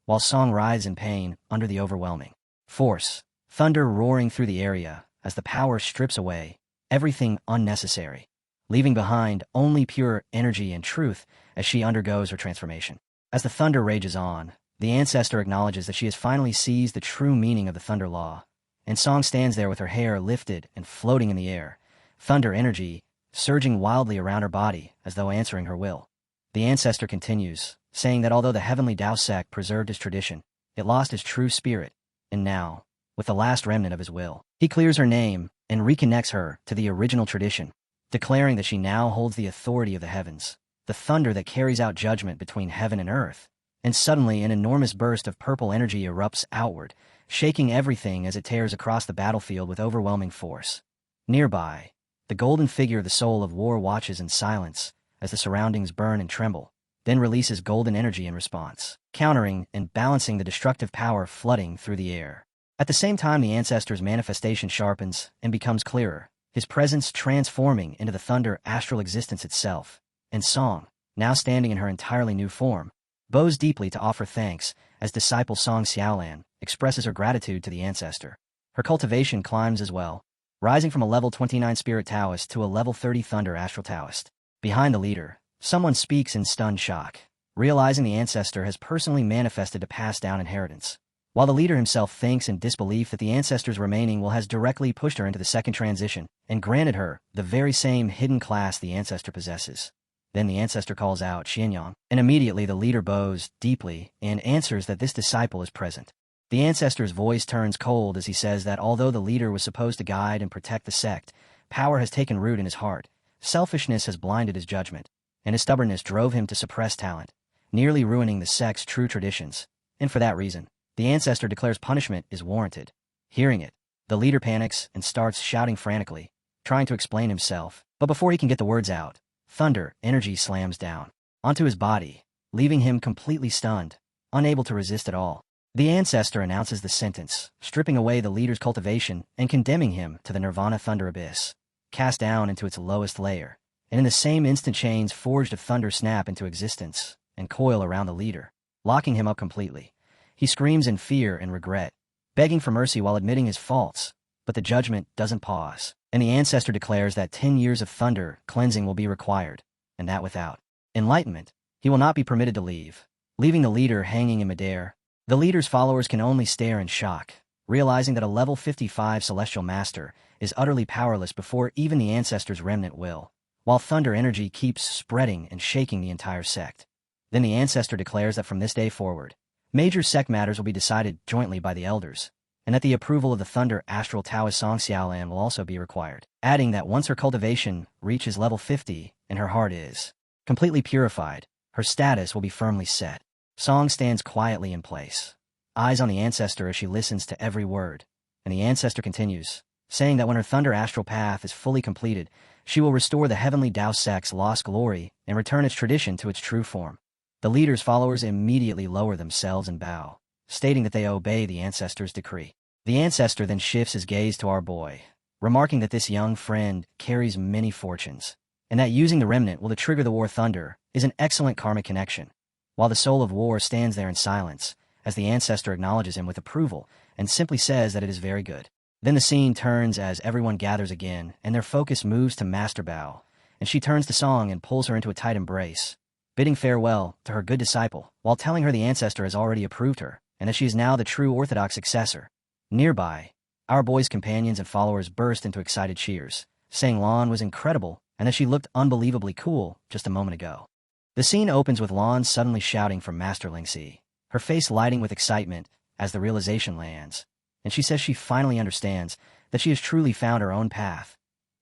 While Song writhes in pain under the overwhelming force, thunder roaring through the area as the power strips away everything unnecessary, leaving behind only pure energy and truth as she undergoes her transformation. As the thunder rages on, the ancestor acknowledges that she has finally seized the true meaning of the thunder law, and Song stands there with her hair lifted and floating in the air, thunder energy surging wildly around her body as though answering her will. The ancestor continues, saying that although the heavenly Tao sect preserved his tradition, it lost his true spirit, and now, with the last remnant of his will, he clears her name and reconnects her to the original tradition, declaring that she now holds the authority of the heavens, the thunder that carries out judgment between heaven and earth. And suddenly an enormous burst of purple energy erupts outward, shaking everything as it tears across the battlefield with overwhelming force. Nearby, the golden figure of the Soul of War watches in silence as the surroundings burn and tremble, then releases golden energy in response, countering and balancing the destructive power flooding through the air. At the same time, the ancestor's manifestation sharpens and becomes clearer, his presence transforming into the thunder astral existence itself, and Song, now standing in her entirely new form, bows deeply to offer thanks as disciple Song Xiaolan expresses her gratitude to the ancestor. Her cultivation climbs as well, rising from a level 29 Spirit Taoist to a level 30 Thunder Astral Taoist. Behind the leader, someone speaks in stunned shock, realizing the ancestor has personally manifested to pass down inheritance. While the leader himself thinks in disbelief that the ancestor's remaining will has directly pushed her into the second transition and granted her the very same hidden class the ancestor possesses. Then the ancestor calls out Xianyang, and immediately the leader bows deeply and answers that this disciple is present. The ancestor's voice turns cold as he says that although the leader was supposed to guide and protect the sect, power has taken root in his heart, selfishness has blinded his judgment, and his stubbornness drove him to suppress talent, nearly ruining the sect's true traditions. And for that reason, the ancestor declares punishment is warranted. Hearing it, the leader panics and starts shouting frantically, trying to explain himself. But before he can get the words out, thunder energy slams down onto his body, leaving him completely stunned, unable to resist at all. The ancestor announces the sentence, stripping away the leader's cultivation and condemning him to the nirvana thunder abyss, cast down into its lowest layer. And in the same instant, chains forged of thunder snap into existence and coil around the leader, locking him up completely. He screams in fear and regret, begging for mercy while admitting his faults, but the judgment doesn't pause, and the ancestor declares that 10 years of thunder cleansing will be required, and that without enlightenment, he will not be permitted to leave, leaving the leader hanging in midair. The leader's followers can only stare in shock, realizing that a level 55 celestial master is utterly powerless before even the ancestor's remnant will, while thunder energy keeps spreading and shaking the entire sect. Then the ancestor declares that from this day forward, major sect matters will be decided jointly by the elders, and that the approval of the Thunder Astral Taoist Song Xiaolan will also be required, adding that once her cultivation reaches level 50 and her heart is completely purified, her status will be firmly set. Song stands quietly in place, eyes on the ancestor as she listens to every word, and the ancestor continues, saying that when her Thunder Astral Path is fully completed, she will restore the heavenly Tao sect's lost glory and return its tradition to its true form. The leader's followers immediately lower themselves and bow, stating that they obey the ancestor's decree. The ancestor then shifts his gaze to our boy, remarking that this young friend carries many fortunes, and that using the remnant will trigger the war thunder is an excellent karmic connection, while the soul of war stands there in silence, as the ancestor acknowledges him with approval and simply says that it is very good. Then the scene turns as everyone gathers again, and their focus moves to Master Bao, and she turns to Song and pulls her into a tight embrace, bidding farewell to her good disciple, while telling her the ancestor has already approved her, and that she is now the true orthodox successor. Nearby, our boy's companions and followers burst into excited cheers, saying Lan was incredible and that she looked unbelievably cool just a moment ago. The scene opens with Lan suddenly shouting for Master Lingxi, her face lighting with excitement as the realization lands, and she says she finally understands that she has truly found her own path.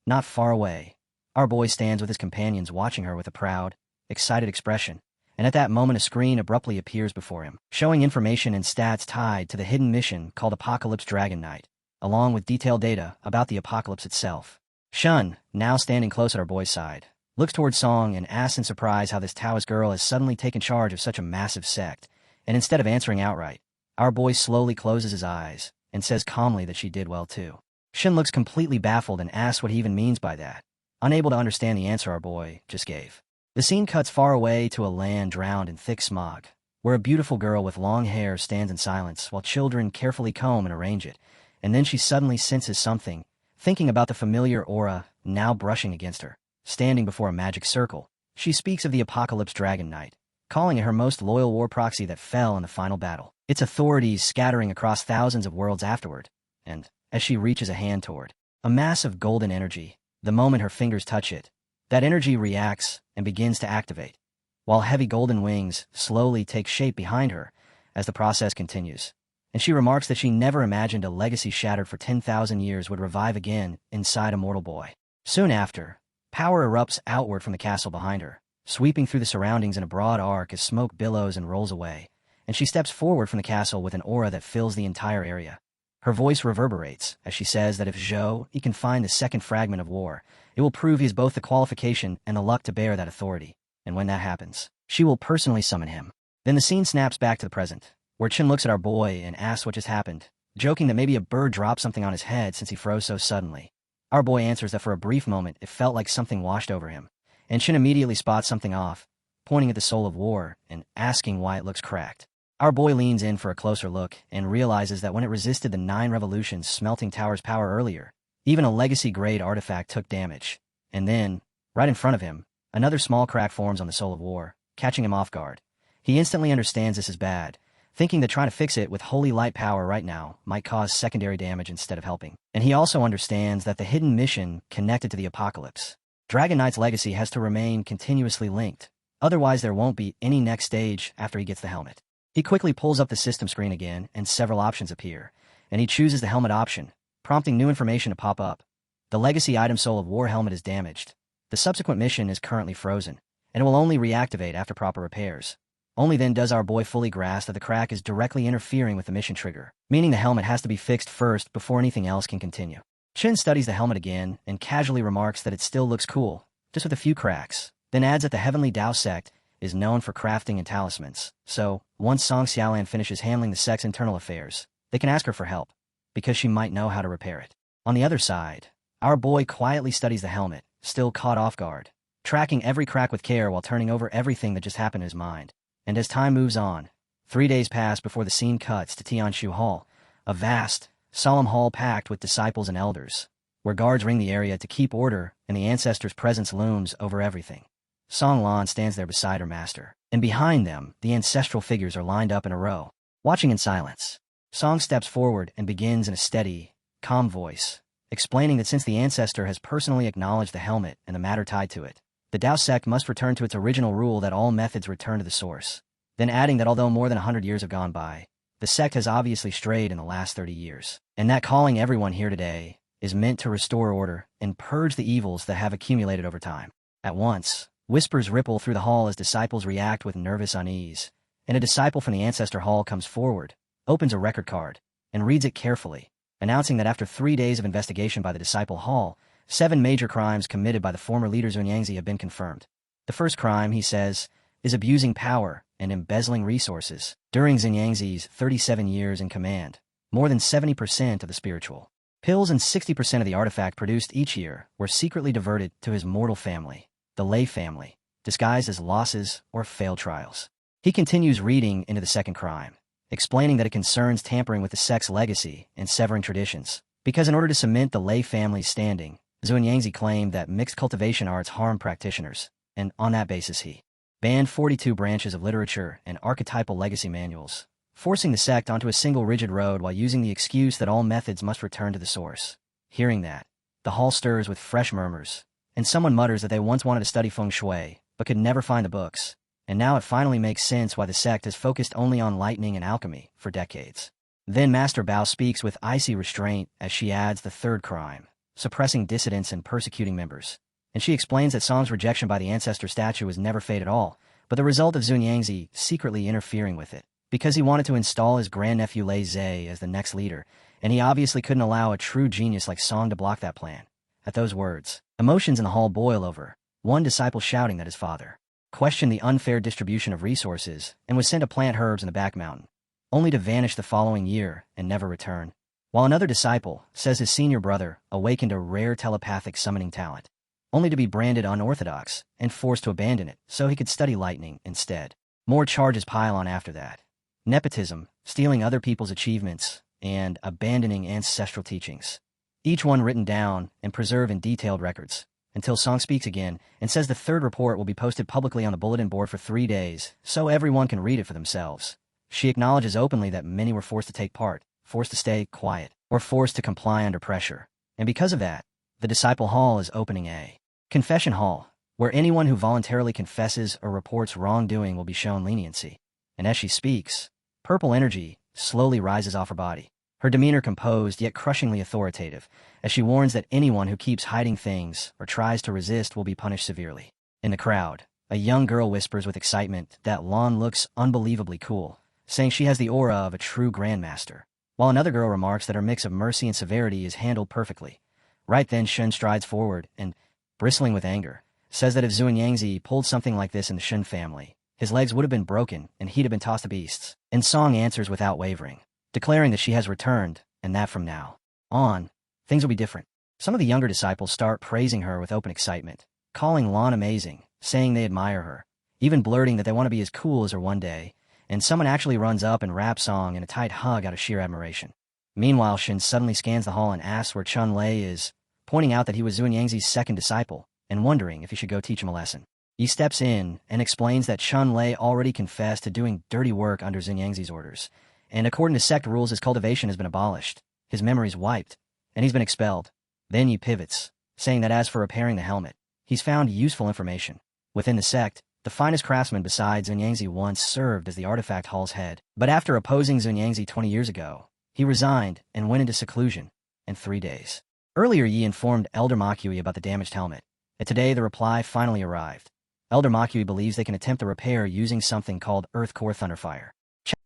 Not far away, our boy stands with his companions watching her with a proud, excited expression, and at that moment a screen abruptly appears before him, showing information and stats tied to the hidden mission called Apocalypse Dragon Knight, along with detailed data about the apocalypse itself. Shun, now standing close at our boy's side, looks towards Song and asks in surprise how this Taoist girl has suddenly taken charge of such a massive sect, and instead of answering outright, our boy slowly closes his eyes and says calmly that she did well too. Shun looks completely baffled and asks what he even means by that, unable to understand the answer our boy just gave. The scene cuts far away to a land drowned in thick smog, where a beautiful girl with long hair stands in silence while children carefully comb and arrange it, and then she suddenly senses something, thinking about the familiar aura now brushing against her. Standing before a magic circle, she speaks of the Apocalypse Dragon Knight, calling it her most loyal war proxy that fell in the final battle, its authorities scattering across thousands of worlds afterward, and, as she reaches a hand toward a mass of golden energy, the moment her fingers touch it, that energy reacts and begins to activate, while heavy golden wings slowly take shape behind her as the process continues. And she remarks that she never imagined a legacy shattered for 10,000 years would revive again inside a mortal boy. Soon after, power erupts outward from the castle behind her, sweeping through the surroundings in a broad arc as smoke billows and rolls away, and she steps forward from the castle with an aura that fills the entire area. Her voice reverberates as she says that if Zhou he can find the second fragment of war, it will prove he has both the qualification and the luck to bear that authority, and when that happens, she will personally summon him. Then the scene snaps back to the present, where Chen looks at our boy and asks what just happened, joking that maybe a bird dropped something on his head since he froze so suddenly. Our boy answers that for a brief moment it felt like something washed over him, and Chen immediately spots something off, pointing at the soul of war and asking why it looks cracked. Our boy leans in for a closer look and realizes that when it resisted the 9 revolutions smelting Tower's power earlier, even a legacy-grade artifact took damage. And then, right in front of him, another small crack forms on the soul of war, catching him off guard. He instantly understands this is bad, thinking that trying to fix it with holy light power right now might cause secondary damage instead of helping. And he also understands that the hidden mission connected to the apocalypse, Dragon Knight's legacy, has to remain continuously linked, otherwise there won't be any next stage after he gets the helmet. He quickly pulls up the system screen again, and several options appear, and he chooses the helmet option, prompting new information to pop up. The legacy item Soul of War helmet is damaged. The subsequent mission is currently frozen, and it will only reactivate after proper repairs. Only then does our boy fully grasp that the crack is directly interfering with the mission trigger, meaning the helmet has to be fixed first before anything else can continue. Shin studies the helmet again and casually remarks that it still looks cool, just with a few cracks, then adds that the Heavenly Dao sect is known for crafting and talismans, so once Song Xiaolan finishes handling the sect's internal affairs, they can ask her for help, because she might know how to repair it. On the other side, our boy quietly studies the helmet, still caught off guard, tracking every crack with care while turning over everything that just happened in his mind. And as time moves on, 3 days pass before the scene cuts to Tianshu Hall, a vast, solemn hall packed with disciples and elders, where guards ring the area to keep order and the ancestors' presence looms over everything. Song Lan stands there beside her master, and behind them, the ancestral figures are lined up in a row, watching in silence. Song steps forward and begins in a steady, calm voice, explaining that since the ancestor has personally acknowledged the helmet and the matter tied to it, the Dao sect must return to its original rule that all methods return to the source, then adding that although more than 100 years have gone by, the sect has obviously strayed in the last 30 years, and that calling everyone here today is meant to restore order and purge the evils that have accumulated over time. At once, whispers ripple through the hall as disciples react with nervous unease, and a disciple from the Ancestor Hall comes forward, opens a record card, and reads it carefully, announcing that after 3 days of investigation by the Disciple Hall, 7 major crimes committed by the former leader Xuanyangzi have been confirmed. The first crime, he says, is abusing power and embezzling resources. During Xuanyangzi's 37 years in command, more than 70% of the spiritual pills and 60% of the artifact produced each year were secretly diverted to his mortal family, the Lei family, disguised as losses or failed trials. He continues reading into the second crime, explaining that it concerns tampering with the sect's legacy and severing traditions, because in order to cement the Lei family's standing, Xuanyangzi claimed that mixed cultivation arts harm practitioners, and on that basis he banned 42 branches of literature and archetypal legacy manuals, forcing the sect onto a single rigid road while using the excuse that all methods must return to the source. Hearing that, the hall stirs with fresh murmurs, and someone mutters that they once wanted to study feng shui, but could never find the books, and now it finally makes sense why the sect has focused only on lightning and alchemy for decades. Then Master Bao speaks with icy restraint as she adds the third crime, suppressing dissidents and persecuting members, and she explains that Song's rejection by the ancestor statue was never fate at all, but the result of Xuanyangzi secretly interfering with it, because he wanted to install his grandnephew Lei Zhe as the next leader, and he obviously couldn't allow a true genius like Song to block that plan. At those words, emotions in the hall boil over, one disciple shouting that his father questioned the unfair distribution of resources and was sent to plant herbs in the back mountain, only to vanish the following year and never return, while another disciple says his senior brother awakened a rare telepathic summoning talent, only to be branded unorthodox and forced to abandon it so he could study lightning instead. More charges pile on after that. Nepotism, stealing other people's achievements, and abandoning ancestral teachings. Each one written down and preserved in detailed records, until Song speaks again and says the third report will be posted publicly on the bulletin board for 3 days, so everyone can read it for themselves. She acknowledges openly that many were forced to take part, forced to stay quiet, or forced to comply under pressure. And because of that, the Disciple Hall is opening a confession hall, where anyone who voluntarily confesses or reports wrongdoing will be shown leniency. And as she speaks, purple energy slowly rises off her body, her demeanor composed yet crushingly authoritative, as she warns that anyone who keeps hiding things or tries to resist will be punished severely. In the crowd, a young girl whispers with excitement that Lan looks unbelievably cool, saying she has the aura of a true grandmaster, while another girl remarks that her mix of mercy and severity is handled perfectly. Right then Shun strides forward and, bristling with anger, says that if Xuanyangzi pulled something like this in the Shun family, his legs would have been broken and he'd have been tossed to beasts. And Song answers without wavering, declaring that she has returned, and that from now on, things will be different. Some of the younger disciples start praising her with open excitement, calling Lan amazing, saying they admire her, even blurting that they want to be as cool as her one day, and someone actually runs up and wraps Song in a tight hug out of sheer admiration. Meanwhile, Shin suddenly scans the hall and asks where Chun Lei is, pointing out that he was Xuanyangzi's second disciple, and wondering if he should go teach him a lesson. He steps in and explains that Chun Lei already confessed to doing dirty work under Xuanyangzi's orders, and according to sect rules his cultivation has been abolished, his memories wiped, and he's been expelled. Then he pivots, saying that as for repairing the helmet, he's found useful information. Within the sect, The finest craftsman besides Xunyangzi once served as the artifact hall's head. But after opposing Xunyangzi 20 years ago, he resigned and went into seclusion in 3 days. Earlier, Yi informed Elder Makui about the damaged helmet, and today the reply finally arrived. Elder Makui believes they can attempt the repair using something called Earth Core Thunderfire.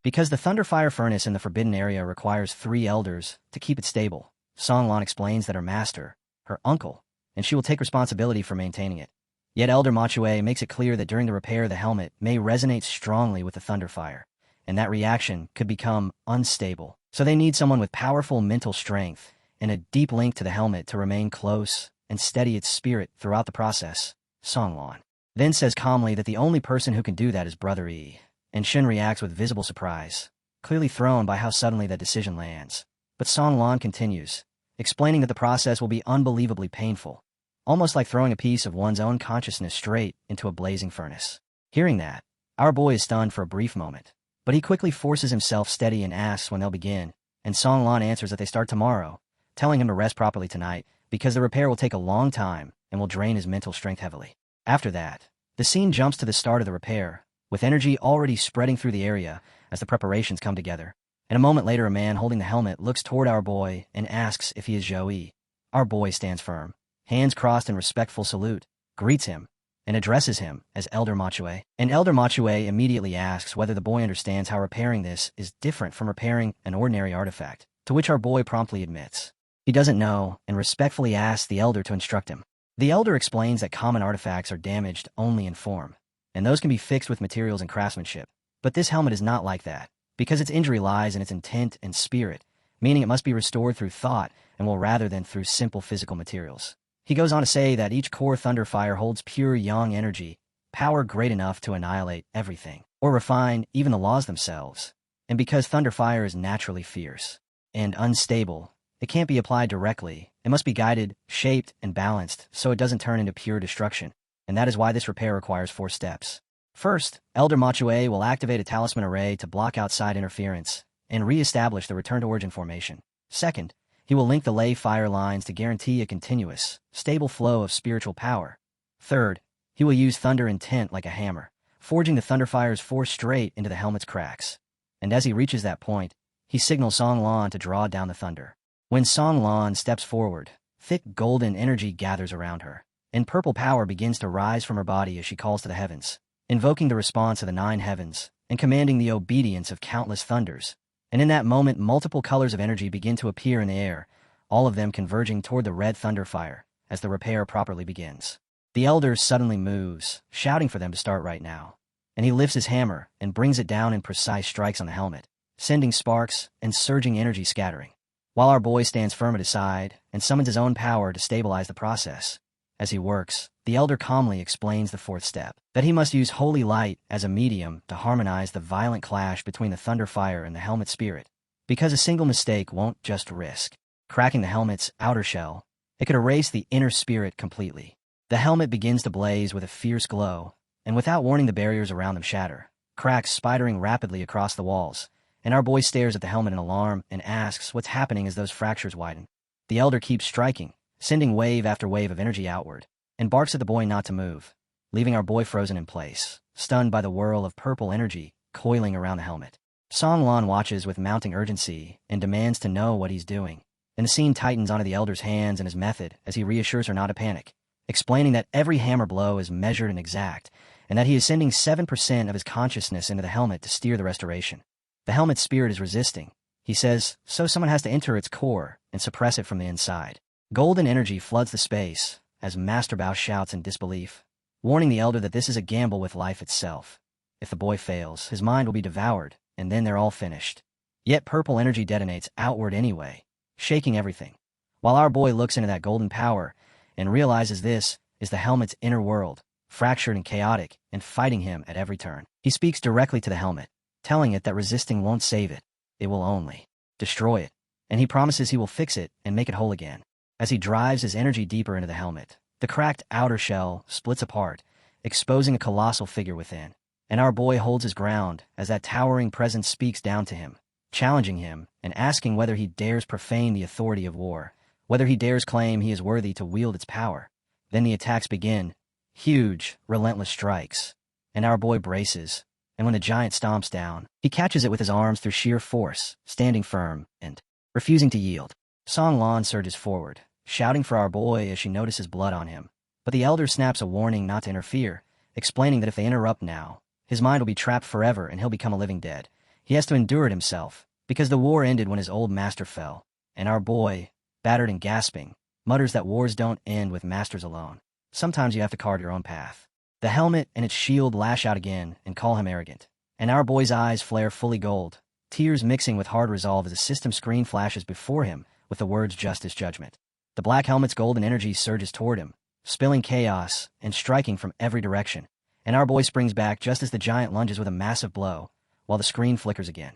Because the Thunderfire furnace in the Forbidden Area requires 3 elders to keep it stable, Songlan explains that her master, her uncle, and she will take responsibility for maintaining it. Yet Elder Machue makes it clear that during the repair the helmet may resonate strongly with the Thunderfire, and that reaction could become unstable. So they need someone with powerful mental strength and a deep link to the helmet to remain close and steady its spirit throughout the process. Songlan then says calmly that the only person who can do that is Brother Yi, and Shin reacts with visible surprise, clearly thrown by how suddenly that decision lands. But Songlan continues, explaining that the process will be unbelievably painful, almost like throwing a piece of one's own consciousness straight into a blazing furnace. Hearing that, our boy is stunned for a brief moment, but he quickly forces himself steady and asks when they'll begin, and Songlan answers that they start tomorrow, telling him to rest properly tonight because the repair will take a long time and will drain his mental strength heavily. After that, the scene jumps to the start of the repair, with energy already spreading through the area as the preparations come together. And a moment later, a man holding the helmet looks toward our boy and asks if he is Zhou Yi. Our boy stands firm, hands crossed in respectful salute, greets him, and addresses him as Elder Machue. And Elder Machue immediately asks whether the boy understands how repairing this is different from repairing an ordinary artifact, to which our boy promptly admits he doesn't know and respectfully asks the elder to instruct him. The elder explains that common artifacts are damaged only in form, and those can be fixed with materials and craftsmanship. But this helmet is not like that, because its injury lies in its intent and spirit, meaning it must be restored through thought and will rather than through simple physical materials. He goes on to say that each core Thunderfire holds pure yang energy, power great enough to annihilate everything, or refine even the laws themselves. And because Thunderfire is naturally fierce and unstable, it can't be applied directly. It must be guided, shaped, and balanced so it doesn't turn into pure destruction. And that is why this repair requires 4 steps. First, Elder Machue will activate a talisman array to block outside interference and re-establish the return-to-origin formation. Second, he will link the ley fire lines to guarantee a continuous, stable flow of spiritual power. Third, he will use thunder intent like a hammer, forging the Thunderfire's force straight into the helmet's cracks. And as he reaches that point, he signals Songlan to draw down the thunder. When Songlan steps forward, thick golden energy gathers around her, and purple power begins to rise from her body as she calls to the heavens, invoking the response of the 9 heavens and commanding the obedience of countless thunders. And in that moment, multiple colors of energy begin to appear in the air, all of them converging toward the red Thunderfire as the repair properly begins. The elder suddenly moves, shouting for them to start right now, and he lifts his hammer and brings it down in precise strikes on the helmet, sending sparks and surging energy scattering, while our boy stands firm at his side and summons his own power to stabilize the process. As he works, the elder calmly explains the 4th step, that he must use holy light as a medium to harmonize the violent clash between the Thunderfire and the helmet spirit, because a single mistake won't just risk cracking the helmet's outer shell, it could erase the inner spirit completely. The helmet begins to blaze with a fierce glow, and without warning the barriers around them shatter, cracks spidering rapidly across the walls, and our boy stares at the helmet in alarm and asks what's happening as those fractures widen. The elder keeps striking, sending wave after wave of energy outward, and barks at the boy not to move, leaving our boy frozen in place, stunned by the whirl of purple energy coiling around the helmet. Songlan watches with mounting urgency and demands to know what he's doing, and the scene tightens onto the elder's hands and his method as he reassures her not to panic, explaining that every hammer blow is measured and exact, and that he is sending 7% of his consciousness into the helmet to steer the restoration. The helmet's spirit is resisting, he says, so someone has to enter its core and suppress it from the inside. Golden energy floods the space as Master Bao shouts in disbelief, warning the elder that this is a gamble with life itself. If the boy fails, his mind will be devoured, and then they're all finished. Yet purple energy detonates outward anyway, shaking everything, while our boy looks into that golden power and realizes this is the helmet's inner world, fractured and chaotic, and fighting him at every turn. He speaks directly to the helmet, telling it that resisting won't save it will only destroy it, and he promises he will fix it and make it whole again. As he drives his energy deeper into the helmet, the cracked outer shell splits apart, exposing a colossal figure within, and our boy holds his ground as that towering presence speaks down to him, challenging him and asking whether he dares profane the authority of war, whether he dares claim he is worthy to wield its power. Then the attacks begin, huge, relentless strikes, and our boy braces, and when the giant stomps down, he catches it with his arms through sheer force, standing firm and refusing to yield. Song Lan surges forward, shouting for our boy as she notices blood on him. But the elder snaps a warning not to interfere, explaining that if they interrupt now, his mind will be trapped forever and he'll become a living dead. He has to endure it himself, because the war ended when his old master fell, and our boy, battered and gasping, mutters that wars don't end with masters alone. Sometimes you have to carve your own path. The helmet and its shield lash out again and call him arrogant, and our boy's eyes flare fully gold, tears mixing with hard resolve as a system screen flashes before him with the words justice judgment. The black helmet's golden energy surges toward him, spilling chaos and striking from every direction, and our boy springs back just as the giant lunges with a massive blow, while the screen flickers again.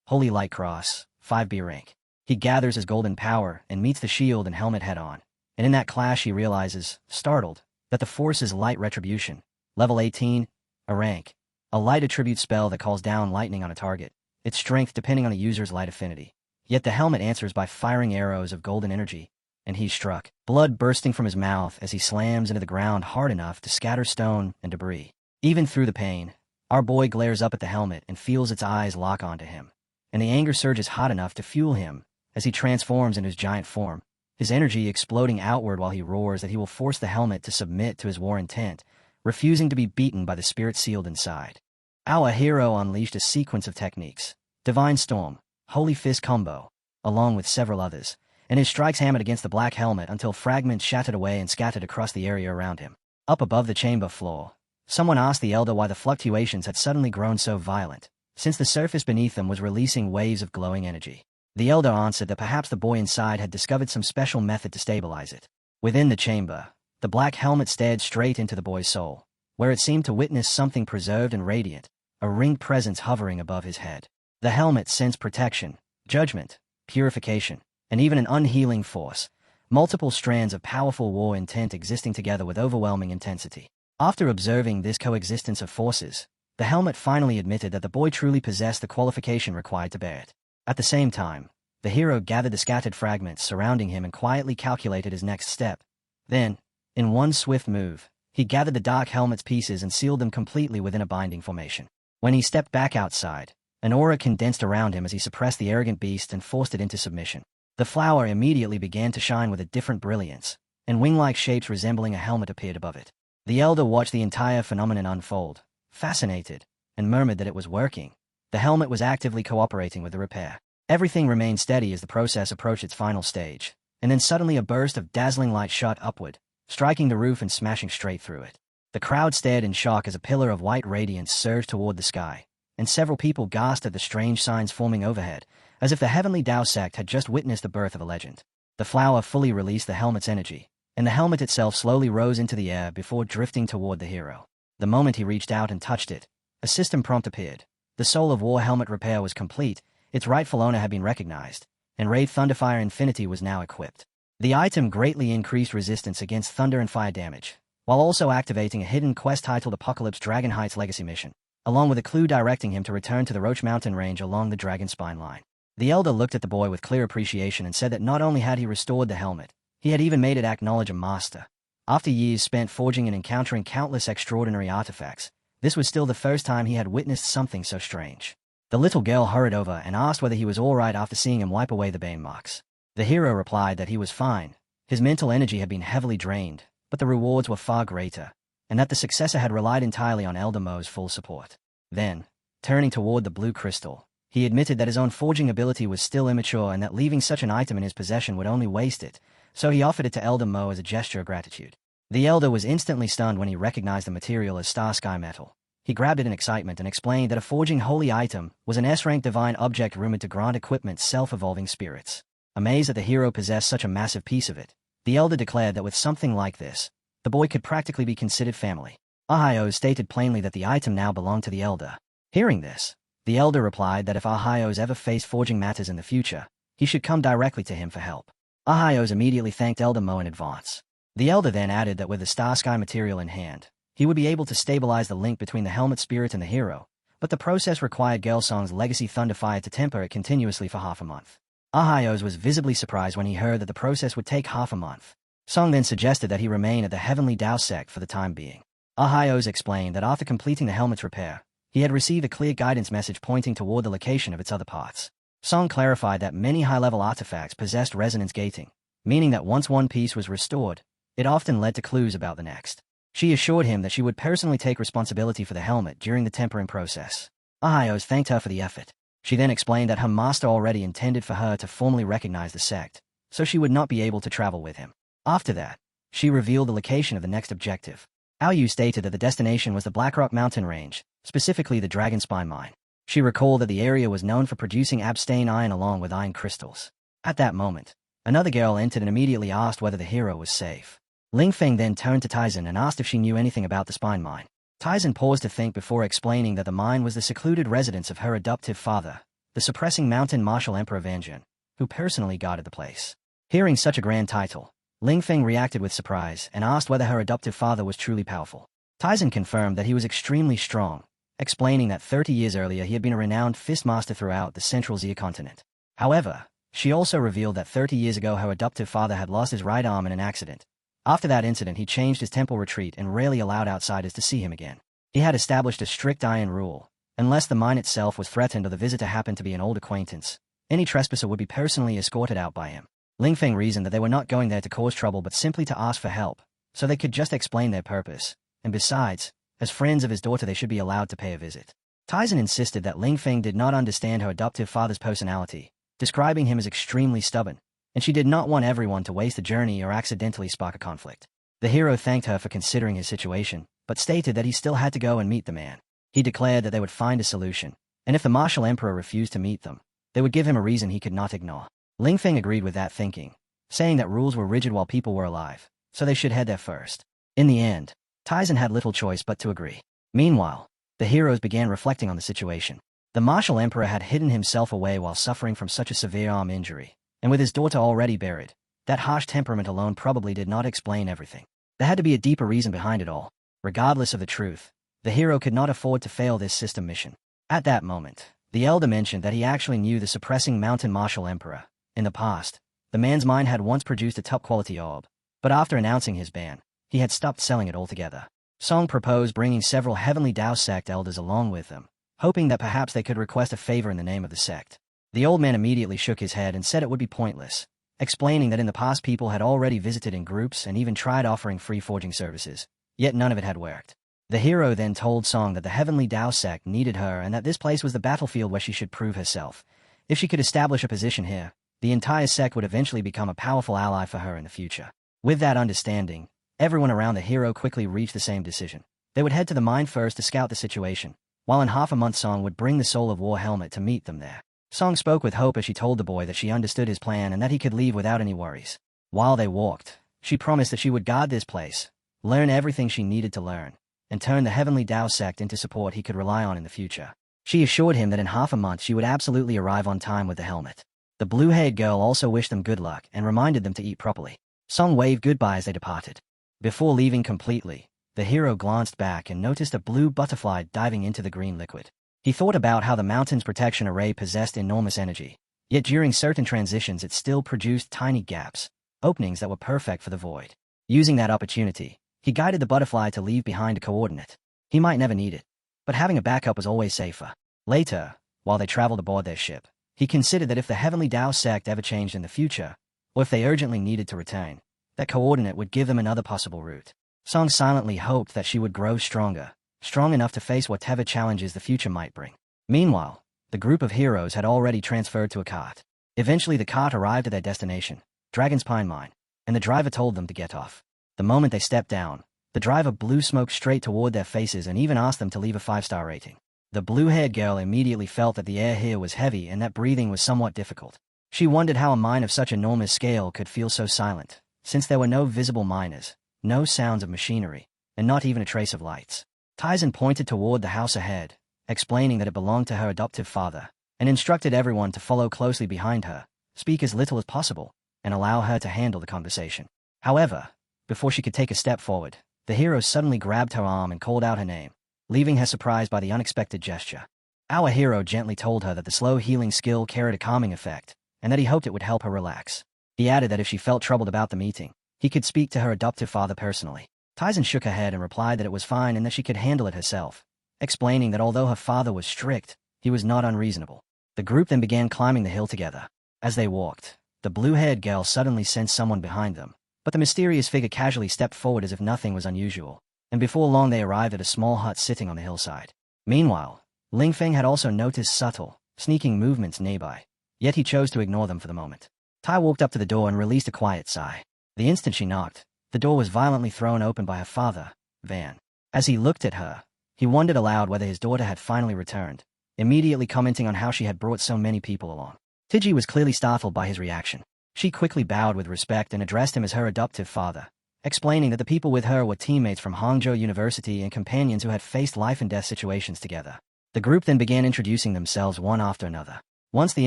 Holy Light Cross, 5B rank. He gathers his golden power and meets the shield and helmet head-on, and in that clash he realizes, startled, that the force is Light Retribution, level 18, a rank, a light attribute spell that calls down lightning on a target, its strength depending on a user's light affinity. Yet the helmet answers by firing arrows of golden energy, and he's struck, blood bursting from his mouth as he slams into the ground hard enough to scatter stone and debris. Even through the pain, our boy glares up at the helmet and feels its eyes lock onto him, and the anger surges hot enough to fuel him as he transforms into his giant form, his energy exploding outward while he roars that he will force the helmet to submit to his war intent, refusing to be beaten by the spirit sealed inside. Our hero unleashed a sequence of techniques, Divine Storm, Holy Fist combo, along with several others, and his strikes hammered against the black helmet until fragments shattered away and scattered across the area around him. Up above the chamber floor, someone asked the elder why the fluctuations had suddenly grown so violent, since the surface beneath them was releasing waves of glowing energy. The elder answered that perhaps the boy inside had discovered some special method to stabilize it. Within the chamber, the black helmet stared straight into the boy's soul, where it seemed to witness something preserved and radiant, a ringed presence hovering above his head. The helmet sensed protection, judgment, purification, and even an unhealing force, multiple strands of powerful war intent existing together with overwhelming intensity. After observing this coexistence of forces, the helmet finally admitted that the boy truly possessed the qualification required to bear it. At the same time, the hero gathered the scattered fragments surrounding him and quietly calculated his next step. Then, in one swift move, he gathered the dark helmet's pieces and sealed them completely within a binding formation. When he stepped back outside, an aura condensed around him as he suppressed the arrogant beast and forced it into submission. The flower immediately began to shine with a different brilliance, and wing-like shapes resembling a helmet appeared above it. The elder watched the entire phenomenon unfold, fascinated, and murmured that it was working. The helmet was actively cooperating with the repair. Everything remained steady as the process approached its final stage, and then suddenly a burst of dazzling light shot upward, striking the roof and smashing straight through it. The crowd stared in shock as a pillar of white radiance surged toward the sky, and several people gasped at the strange signs forming overhead, as if the heavenly Tao sect had just witnessed the birth of a legend. The flower fully released the helmet's energy, and the helmet itself slowly rose into the air before drifting toward the hero. The moment he reached out and touched it, a system prompt appeared. The Soul of War helmet repair was complete, its rightful owner had been recognized, and Raid Thunderfire Infinity was now equipped. The item greatly increased resistance against thunder and fire damage, while also activating a hidden quest titled Apocalypse Dragon Heights Legacy Mission, along with a clue directing him to return to the Roach Mountain range along the Dragon Spine line. The elder looked at the boy with clear appreciation and said that not only had he restored the helmet, he had even made it acknowledge a master. After years spent forging and encountering countless extraordinary artifacts, this was still the first time he had witnessed something so strange. The little girl hurried over and asked whether he was all right after seeing him wipe away the bane marks. The hero replied that he was fine. His mental energy had been heavily drained, but the rewards were far greater, and that the successor had relied entirely on Elder Mo's full support. Then, turning toward the blue crystal, he admitted that his own forging ability was still immature and that leaving such an item in his possession would only waste it, so he offered it to Elder Mo as a gesture of gratitude. The elder was instantly stunned when he recognized the material as Star Sky Metal. He grabbed it in excitement and explained that a forging holy item was an S-rank divine object rumored to grant equipment self-evolving spirits. Amazed that the hero possessed such a massive piece of it, the elder declared that with something like this, the boy could practically be considered family. Ahio stated plainly that the item now belonged to the elder. Hearing this, the elder replied that if Ahios ever faced forging matters in the future, he should come directly to him for help. Ahios immediately thanked Elder Mo in advance. The elder then added that with the Star Sky material in hand, he would be able to stabilize the link between the helmet spirit and the hero, but the process required Gelsong's legacy Thunderfire to temper it continuously for half a month. Ahios was visibly surprised when he heard that the process would take half a month. Song then suggested that he remain at the Heavenly Tao sect for the time being. Ahayos explained that after completing the helmet's repair, he had received a clear guidance message pointing toward the location of its other parts. Song clarified that many high-level artifacts possessed resonance gating, meaning that once one piece was restored, it often led to clues about the next. She assured him that she would personally take responsibility for the helmet during the tempering process. Ahayos thanked her for the effort. She then explained that her master already intended for her to formally recognize the sect, so she would not be able to travel with him. After that, she revealed the location of the next objective. Aoyu stated that the destination was the Blackrock mountain range, specifically the Dragon Spine mine. She recalled that the area was known for producing abstain iron along with iron crystals. At that moment, another girl entered and immediately asked whether the hero was safe. Ling Feng then turned to Taizan and asked if she knew anything about the spine mine. Taizan paused to think before explaining that the mine was the secluded residence of her adoptive father, the suppressing mountain martial Emperor Vanjun, who personally guarded the place. Hearing such a grand title, Ling Feng reacted with surprise and asked whether her adoptive father was truly powerful. Taizan confirmed that he was extremely strong, explaining that 30 years earlier he had been a renowned fist master throughout the central Xia continent. However, she also revealed that 30 years ago her adoptive father had lost his right arm in an accident. After that incident he changed his temple retreat and rarely allowed outsiders to see him again. He had established a strict iron rule. Unless the mine itself was threatened or the visitor happened to be an old acquaintance, any trespasser would be personally escorted out by him. Ling Feng reasoned that they were not going there to cause trouble but simply to ask for help, so they could just explain their purpose, and besides, as friends of his daughter they should be allowed to pay a visit. Taizan insisted that Ling Feng did not understand her adoptive father's personality, describing him as extremely stubborn, and she did not want everyone to waste the journey or accidentally spark a conflict. The hero thanked her for considering his situation, but stated that he still had to go and meet the man. He declared that they would find a solution, and if the martial emperor refused to meet them, they would give him a reason he could not ignore. Ling Feng agreed with that thinking, saying that rules were rigid while people were alive, so they should head there first. In the end, Taizan had little choice but to agree. Meanwhile, the heroes began reflecting on the situation. The martial emperor had hidden himself away while suffering from such a severe arm injury, and with his daughter already buried, that harsh temperament alone probably did not explain everything. There had to be a deeper reason behind it all. Regardless of the truth, the hero could not afford to fail this system mission. At that moment, the elder mentioned that he actually knew the suppressing mountain martial emperor. In the past, the man's mind had once produced a top-quality orb, but after announcing his ban, he had stopped selling it altogether. Song proposed bringing several Heavenly Tao sect elders along with them, hoping that perhaps they could request a favor in the name of the sect. The old man immediately shook his head and said it would be pointless, explaining that in the past people had already visited in groups and even tried offering free forging services, yet none of it had worked. The hero then told Song that the Heavenly Tao sect needed her and that this place was the battlefield where she should prove herself. If she could establish a position here, the entire sect would eventually become a powerful ally for her in the future. With that understanding, everyone around the hero quickly reached the same decision. They would head to the mine first to scout the situation, while in half a month Song would bring the Soul of War helmet to meet them there. Song spoke with hope as she told the boy that she understood his plan and that he could leave without any worries. While they walked, she promised that she would guard this place, learn everything she needed to learn, and turn the Heavenly Tao sect into support he could rely on in the future. She assured him that in half a month she would absolutely arrive on time with the helmet. The blue-haired girl also wished them good luck and reminded them to eat properly. Song waved goodbye as they departed. Before leaving completely, the hero glanced back and noticed a blue butterfly diving into the green liquid. He thought about how the mountain's protection array possessed enormous energy, yet during certain transitions it still produced tiny gaps, openings that were perfect for the void. Using that opportunity, he guided the butterfly to leave behind a coordinate. He might never need it, but having a backup was always safer. Later, while they traveled aboard their ship, he considered that if the Heavenly Tao sect ever changed in the future, or if they urgently needed to return, that coordinate would give them another possible route. Song silently hoped that she would grow stronger, strong enough to face whatever challenges the future might bring. Meanwhile, the group of heroes had already transferred to a cart. Eventually the cart arrived at their destination, Dragon's Pine Mine, and the driver told them to get off. The moment they stepped down, the driver blew smoke straight toward their faces and even asked them to leave a 5-star rating. The blue-haired girl immediately felt that the air here was heavy and that breathing was somewhat difficult. She wondered how a mine of such enormous scale could feel so silent, since there were no visible miners, no sounds of machinery, and not even a trace of lights. Taizan pointed toward the house ahead, explaining that it belonged to her adoptive father, and instructed everyone to follow closely behind her, speak as little as possible, and allow her to handle the conversation. However, before she could take a step forward, the hero suddenly grabbed her arm and called out her name, leaving her surprised by the unexpected gesture. Our hero gently told her that the slow healing skill carried a calming effect, and that he hoped it would help her relax. He added that if she felt troubled about the meeting, he could speak to her adoptive father personally. Tyson shook her head and replied that it was fine and that she could handle it herself, explaining that although her father was strict, he was not unreasonable. The group then began climbing the hill together. As they walked, the blue-haired girl suddenly sensed someone behind them, but the mysterious figure casually stepped forward as if nothing was unusual, and before long they arrived at a small hut sitting on the hillside. Meanwhile, Ling Feng had also noticed subtle, sneaking movements nearby, yet he chose to ignore them for the moment. Tai walked up to the door and released a quiet sigh. The instant she knocked, the door was violently thrown open by her father, Van. As he looked at her, he wondered aloud whether his daughter had finally returned, immediately commenting on how she had brought so many people along. Tiji was clearly startled by his reaction. She quickly bowed with respect and addressed him as her adoptive father, explaining that the people with her were teammates from Hangzhou University and companions who had faced life-and-death situations together. The group then began introducing themselves one after another. Once the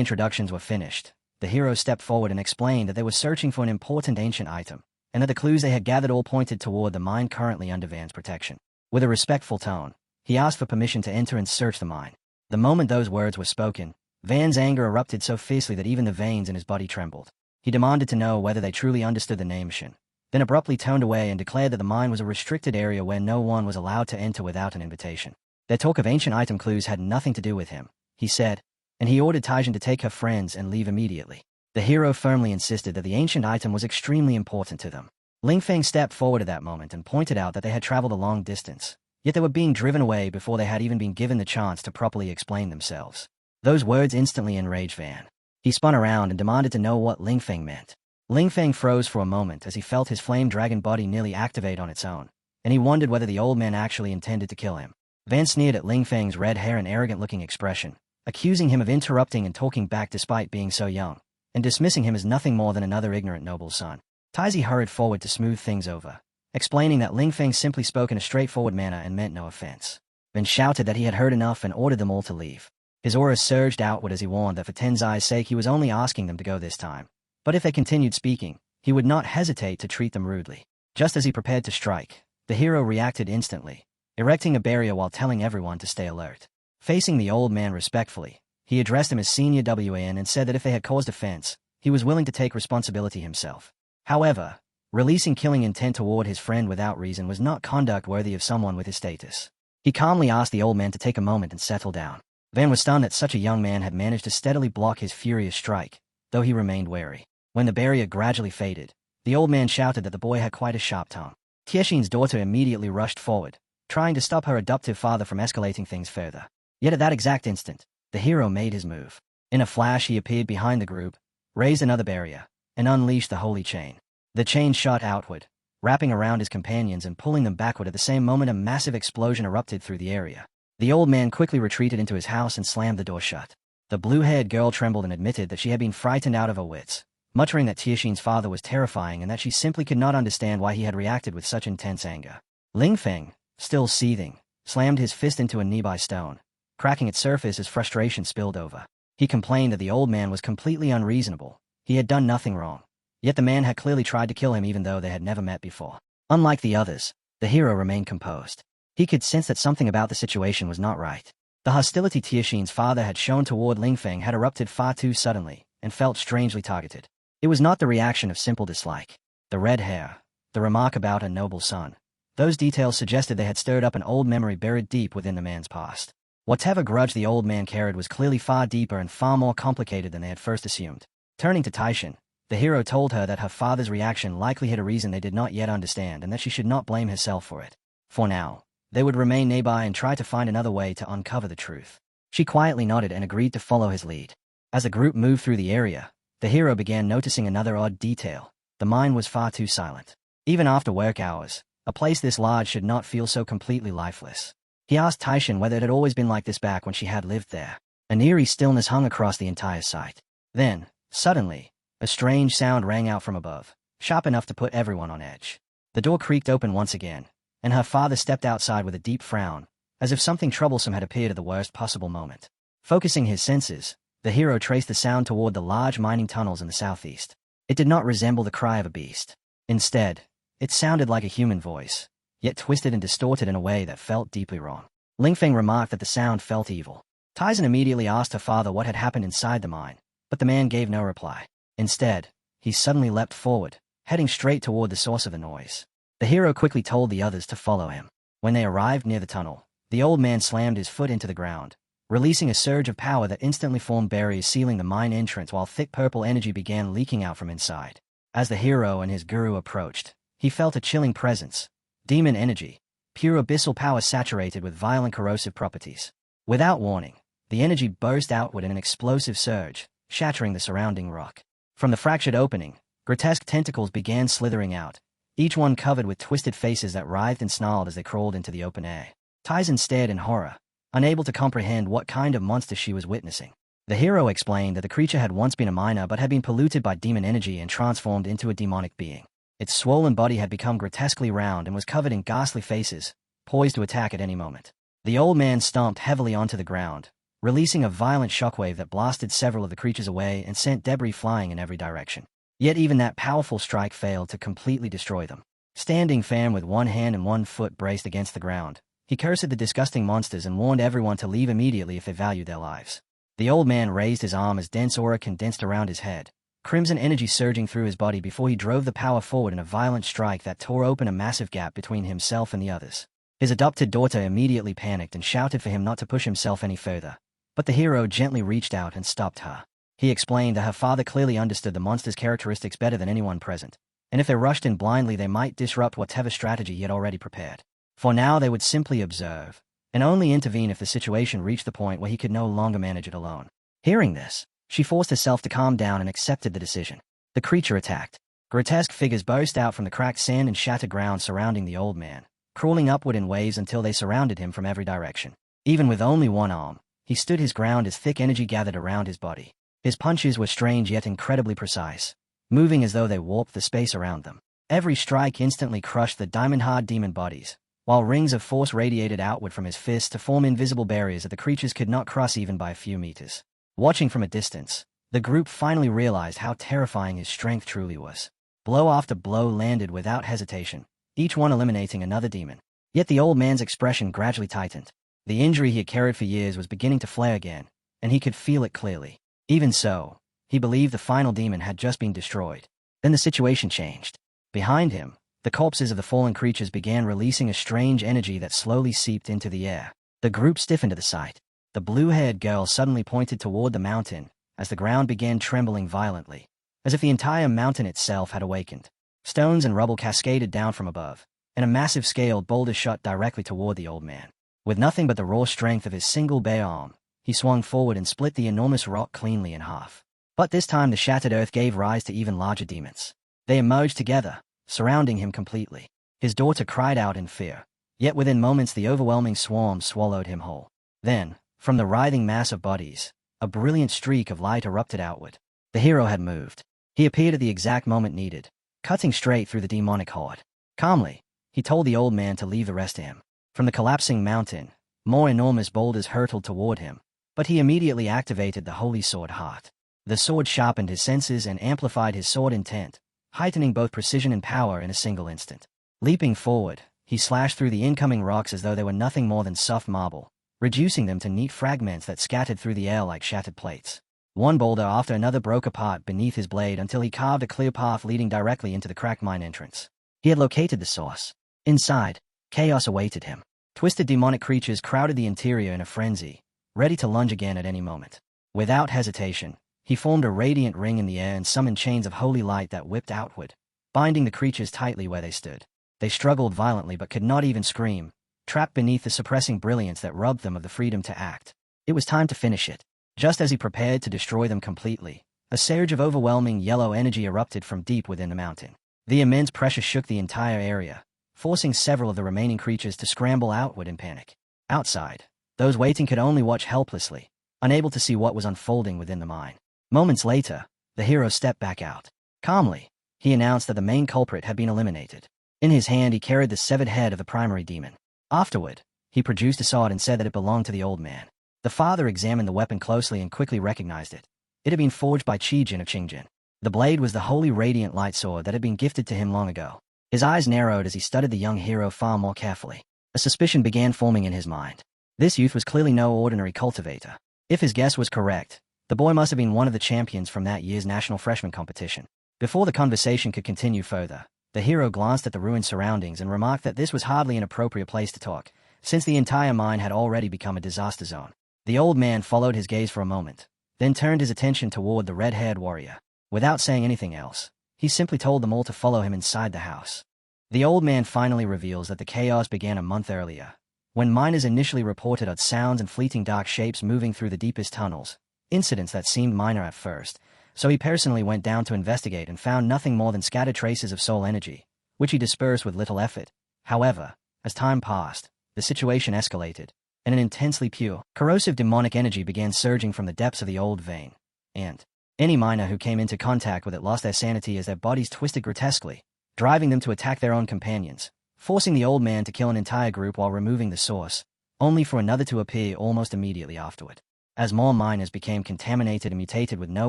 introductions were finished, the hero stepped forward and explained that they were searching for an important ancient item, and that the clues they had gathered all pointed toward the mine currently under Van's protection. With a respectful tone, he asked for permission to enter and search the mine. The moment those words were spoken, Van's anger erupted so fiercely that even the veins in his body trembled. He demanded to know whether they truly understood the name Shin, then abruptly turned away and declared that the mine was a restricted area where no one was allowed to enter without an invitation. Their talk of ancient item clues had nothing to do with him, he said, and he ordered Taijin to take her friends and leave immediately. The hero firmly insisted that the ancient item was extremely important to them. Ling Feng stepped forward at that moment and pointed out that they had traveled a long distance, yet they were being driven away before they had even been given the chance to properly explain themselves. Those words instantly enraged Van. He spun around and demanded to know what Ling Feng meant. Ling Feng froze for a moment as he felt his flame dragon body nearly activate on its own, and he wondered whether the old man actually intended to kill him. Van sneered at Ling Feng's red hair and arrogant-looking expression, accusing him of interrupting and talking back despite being so young, and dismissing him as nothing more than another ignorant noble's son. Taizi hurried forward to smooth things over, explaining that Ling Feng simply spoke in a straightforward manner and meant no offense. Then shouted that he had heard enough and ordered them all to leave. His aura surged outward as he warned that for Tenzai's sake he was only asking them to go this time, but if they continued speaking, he would not hesitate to treat them rudely. Just as he prepared to strike, the hero reacted instantly, erecting a barrier while telling everyone to stay alert. Facing the old man respectfully, he addressed him as Senior WAN and said that if they had caused offense, he was willing to take responsibility himself. However, releasing killing intent toward his friend without reason was not conduct worthy of someone with his status. He calmly asked the old man to take a moment and settle down. Van was stunned that such a young man had managed to steadily block his furious strike, though he remained wary. When the barrier gradually faded, the old man shouted that the boy had quite a sharp tongue. Tiexin's daughter immediately rushed forward, trying to stop her adoptive father from escalating things further. Yet at that exact instant, the hero made his move. In a flash he appeared behind the group, raised another barrier, and unleashed the holy chain. The chain shot outward, wrapping around his companions and pulling them backward. At the same moment a massive explosion erupted through the area. The old man quickly retreated into his house and slammed the door shut. The blue-haired girl trembled and admitted that she had been frightened out of her wits, muttering that Tiexin's father was terrifying and that she simply could not understand why he had reacted with such intense anger. Ling Feng, still seething, slammed his fist into a nearby stone, cracking its surface as frustration spilled over. He complained that the old man was completely unreasonable. He had done nothing wrong. Yet the man had clearly tried to kill him even though they had never met before. Unlike the others, the hero remained composed. He could sense that something about the situation was not right. The hostility Tiexin's father had shown toward Ling Feng had erupted far too suddenly, and felt strangely targeted. It was not the reaction of simple dislike. The red hair, the remark about a noble son, those details suggested they had stirred up an old memory buried deep within the man's past. Whatever grudge the old man carried was clearly far deeper and far more complicated than they had first assumed. Turning to Taishin, the hero told her that her father's reaction likely had a reason they did not yet understand and that she should not blame herself for it. For now, they would remain nearby and try to find another way to uncover the truth. She quietly nodded and agreed to follow his lead. As the group moved through the area, the hero began noticing another odd detail. The mine was far too silent. Even after work hours, a place this large should not feel so completely lifeless. He asked Taishin whether it had always been like this back when she had lived there. An eerie stillness hung across the entire site. Then, suddenly, a strange sound rang out from above, sharp enough to put everyone on edge. The door creaked open once again, and her father stepped outside with a deep frown, as if something troublesome had appeared at the worst possible moment. Focusing his senses, the hero traced the sound toward the large mining tunnels in the southeast. It did not resemble the cry of a beast. Instead, it sounded like a human voice, yet twisted and distorted in a way that felt deeply wrong. Ling Feng remarked that the sound felt evil. Taizan immediately asked her father what had happened inside the mine, but the man gave no reply. Instead, he suddenly leapt forward, heading straight toward the source of the noise. The hero quickly told the others to follow him. When they arrived near the tunnel, the old man slammed his foot into the ground, releasing a surge of power that instantly formed barriers sealing the mine entrance while thick purple energy began leaking out from inside. As the hero and his guru approached, he felt a chilling presence. Demon energy, pure abyssal power saturated with violent corrosive properties. Without warning, the energy burst outward in an explosive surge, shattering the surrounding rock. From the fractured opening, grotesque tentacles began slithering out, each one covered with twisted faces that writhed and snarled as they crawled into the open air. Tyson stared in horror, unable to comprehend what kind of monster she was witnessing. The hero explained that the creature had once been a miner but had been polluted by demon energy and transformed into a demonic being. Its swollen body had become grotesquely round and was covered in ghastly faces, poised to attack at any moment. The old man stomped heavily onto the ground, releasing a violent shockwave that blasted several of the creatures away and sent debris flying in every direction. Yet even that powerful strike failed to completely destroy them. Standing firm with one hand and one foot braced against the ground, he cursed the disgusting monsters and warned everyone to leave immediately if they valued their lives. The old man raised his arm as dense aura condensed around his head, crimson energy surging through his body before he drove the power forward in a violent strike that tore open a massive gap between himself and the others. His adopted daughter immediately panicked and shouted for him not to push himself any further, but the hero gently reached out and stopped her. He explained that her father clearly understood the monster's characteristics better than anyone present, and if they rushed in blindly they might disrupt whatever strategy he had already prepared. For now they would simply observe, and only intervene if the situation reached the point where he could no longer manage it alone. Hearing this, she forced herself to calm down and accepted the decision. The creature attacked. Grotesque figures burst out from the cracked sand and shattered ground surrounding the old man, crawling upward in waves until they surrounded him from every direction. Even with only one arm, he stood his ground as thick energy gathered around his body. His punches were strange yet incredibly precise, moving as though they warped the space around them. Every strike instantly crushed the diamond-hard demon bodies, while rings of force radiated outward from his fists to form invisible barriers that the creatures could not cross even by a few meters. Watching from a distance, the group finally realized how terrifying his strength truly was. Blow after blow landed without hesitation, each one eliminating another demon. Yet the old man's expression gradually tightened. The injury he had carried for years was beginning to flare again, and he could feel it clearly. Even so, he believed the final demon had just been destroyed. Then the situation changed. Behind him, the corpses of the fallen creatures began releasing a strange energy that slowly seeped into the air. The group stiffened at the sight. The blue-haired girl suddenly pointed toward the mountain, as the ground began trembling violently, as if the entire mountain itself had awakened. Stones and rubble cascaded down from above, and a massive scaled boulder shot directly toward the old man. With nothing but the raw strength of his single bare arm, he swung forward and split the enormous rock cleanly in half. But this time the shattered earth gave rise to even larger demons. They emerged together, surrounding him completely. His daughter cried out in fear, yet within moments the overwhelming swarm swallowed him whole. Then, from the writhing mass of bodies, a brilliant streak of light erupted outward. The hero had moved. He appeared at the exact moment needed, cutting straight through the demonic horde. Calmly, he told the old man to leave the rest to him. From the collapsing mountain, more enormous boulders hurtled toward him, but he immediately activated the holy sword heart. The sword sharpened his senses and amplified his sword intent, heightening both precision and power in a single instant. Leaping forward, he slashed through the incoming rocks as though they were nothing more than soft marble, reducing them to neat fragments that scattered through the air like shattered plates. One boulder after another broke apart beneath his blade until he carved a clear path leading directly into the cracked mine entrance. He had located the source. Inside, chaos awaited him. Twisted demonic creatures crowded the interior in a frenzy, ready to lunge again at any moment. Without hesitation, he formed a radiant ring in the air and summoned chains of holy light that whipped outward, binding the creatures tightly where they stood. They struggled violently but could not even scream, trapped beneath the suppressing brilliance that robbed them of the freedom to act. It was time to finish it. Just as he prepared to destroy them completely, a surge of overwhelming yellow energy erupted from deep within the mountain. The immense pressure shook the entire area, forcing several of the remaining creatures to scramble outward in panic. Outside, those waiting could only watch helplessly, unable to see what was unfolding within the mine. Moments later, the hero stepped back out. Calmly, he announced that the main culprit had been eliminated. In his hand he carried the severed head of the primary demon. Afterward, he produced a sword and said that it belonged to the old man. The father examined the weapon closely and quickly recognized it. It had been forged by Qijin of Qingjin. The blade was the holy radiant light sword that had been gifted to him long ago. His eyes narrowed as he studied the young hero far more carefully. A suspicion began forming in his mind. This youth was clearly no ordinary cultivator. If his guess was correct, the boy must have been one of the champions from that year's national freshman competition. Before the conversation could continue further, The hero glanced at the ruined surroundings and remarked that this was hardly an appropriate place to talk, since the entire mine had already become a disaster zone. The old man followed his gaze for a moment, then turned his attention toward the red-haired warrior. Without saying anything else, he simply told them all to follow him inside the house. The old man finally reveals that the chaos began a month earlier, when miners initially reported odd sounds and fleeting dark shapes moving through the deepest tunnels, incidents that seemed minor at first, so he personally went down to investigate and found nothing more than scattered traces of soul energy, which he dispersed with little effort. However, as time passed, the situation escalated, and an intensely pure, corrosive demonic energy began surging from the depths of the old vein, and any miner who came into contact with it lost their sanity as their bodies twisted grotesquely, driving them to attack their own companions, forcing the old man to kill an entire group while removing the source, only for another to appear almost immediately afterward. As more miners became contaminated and mutated with no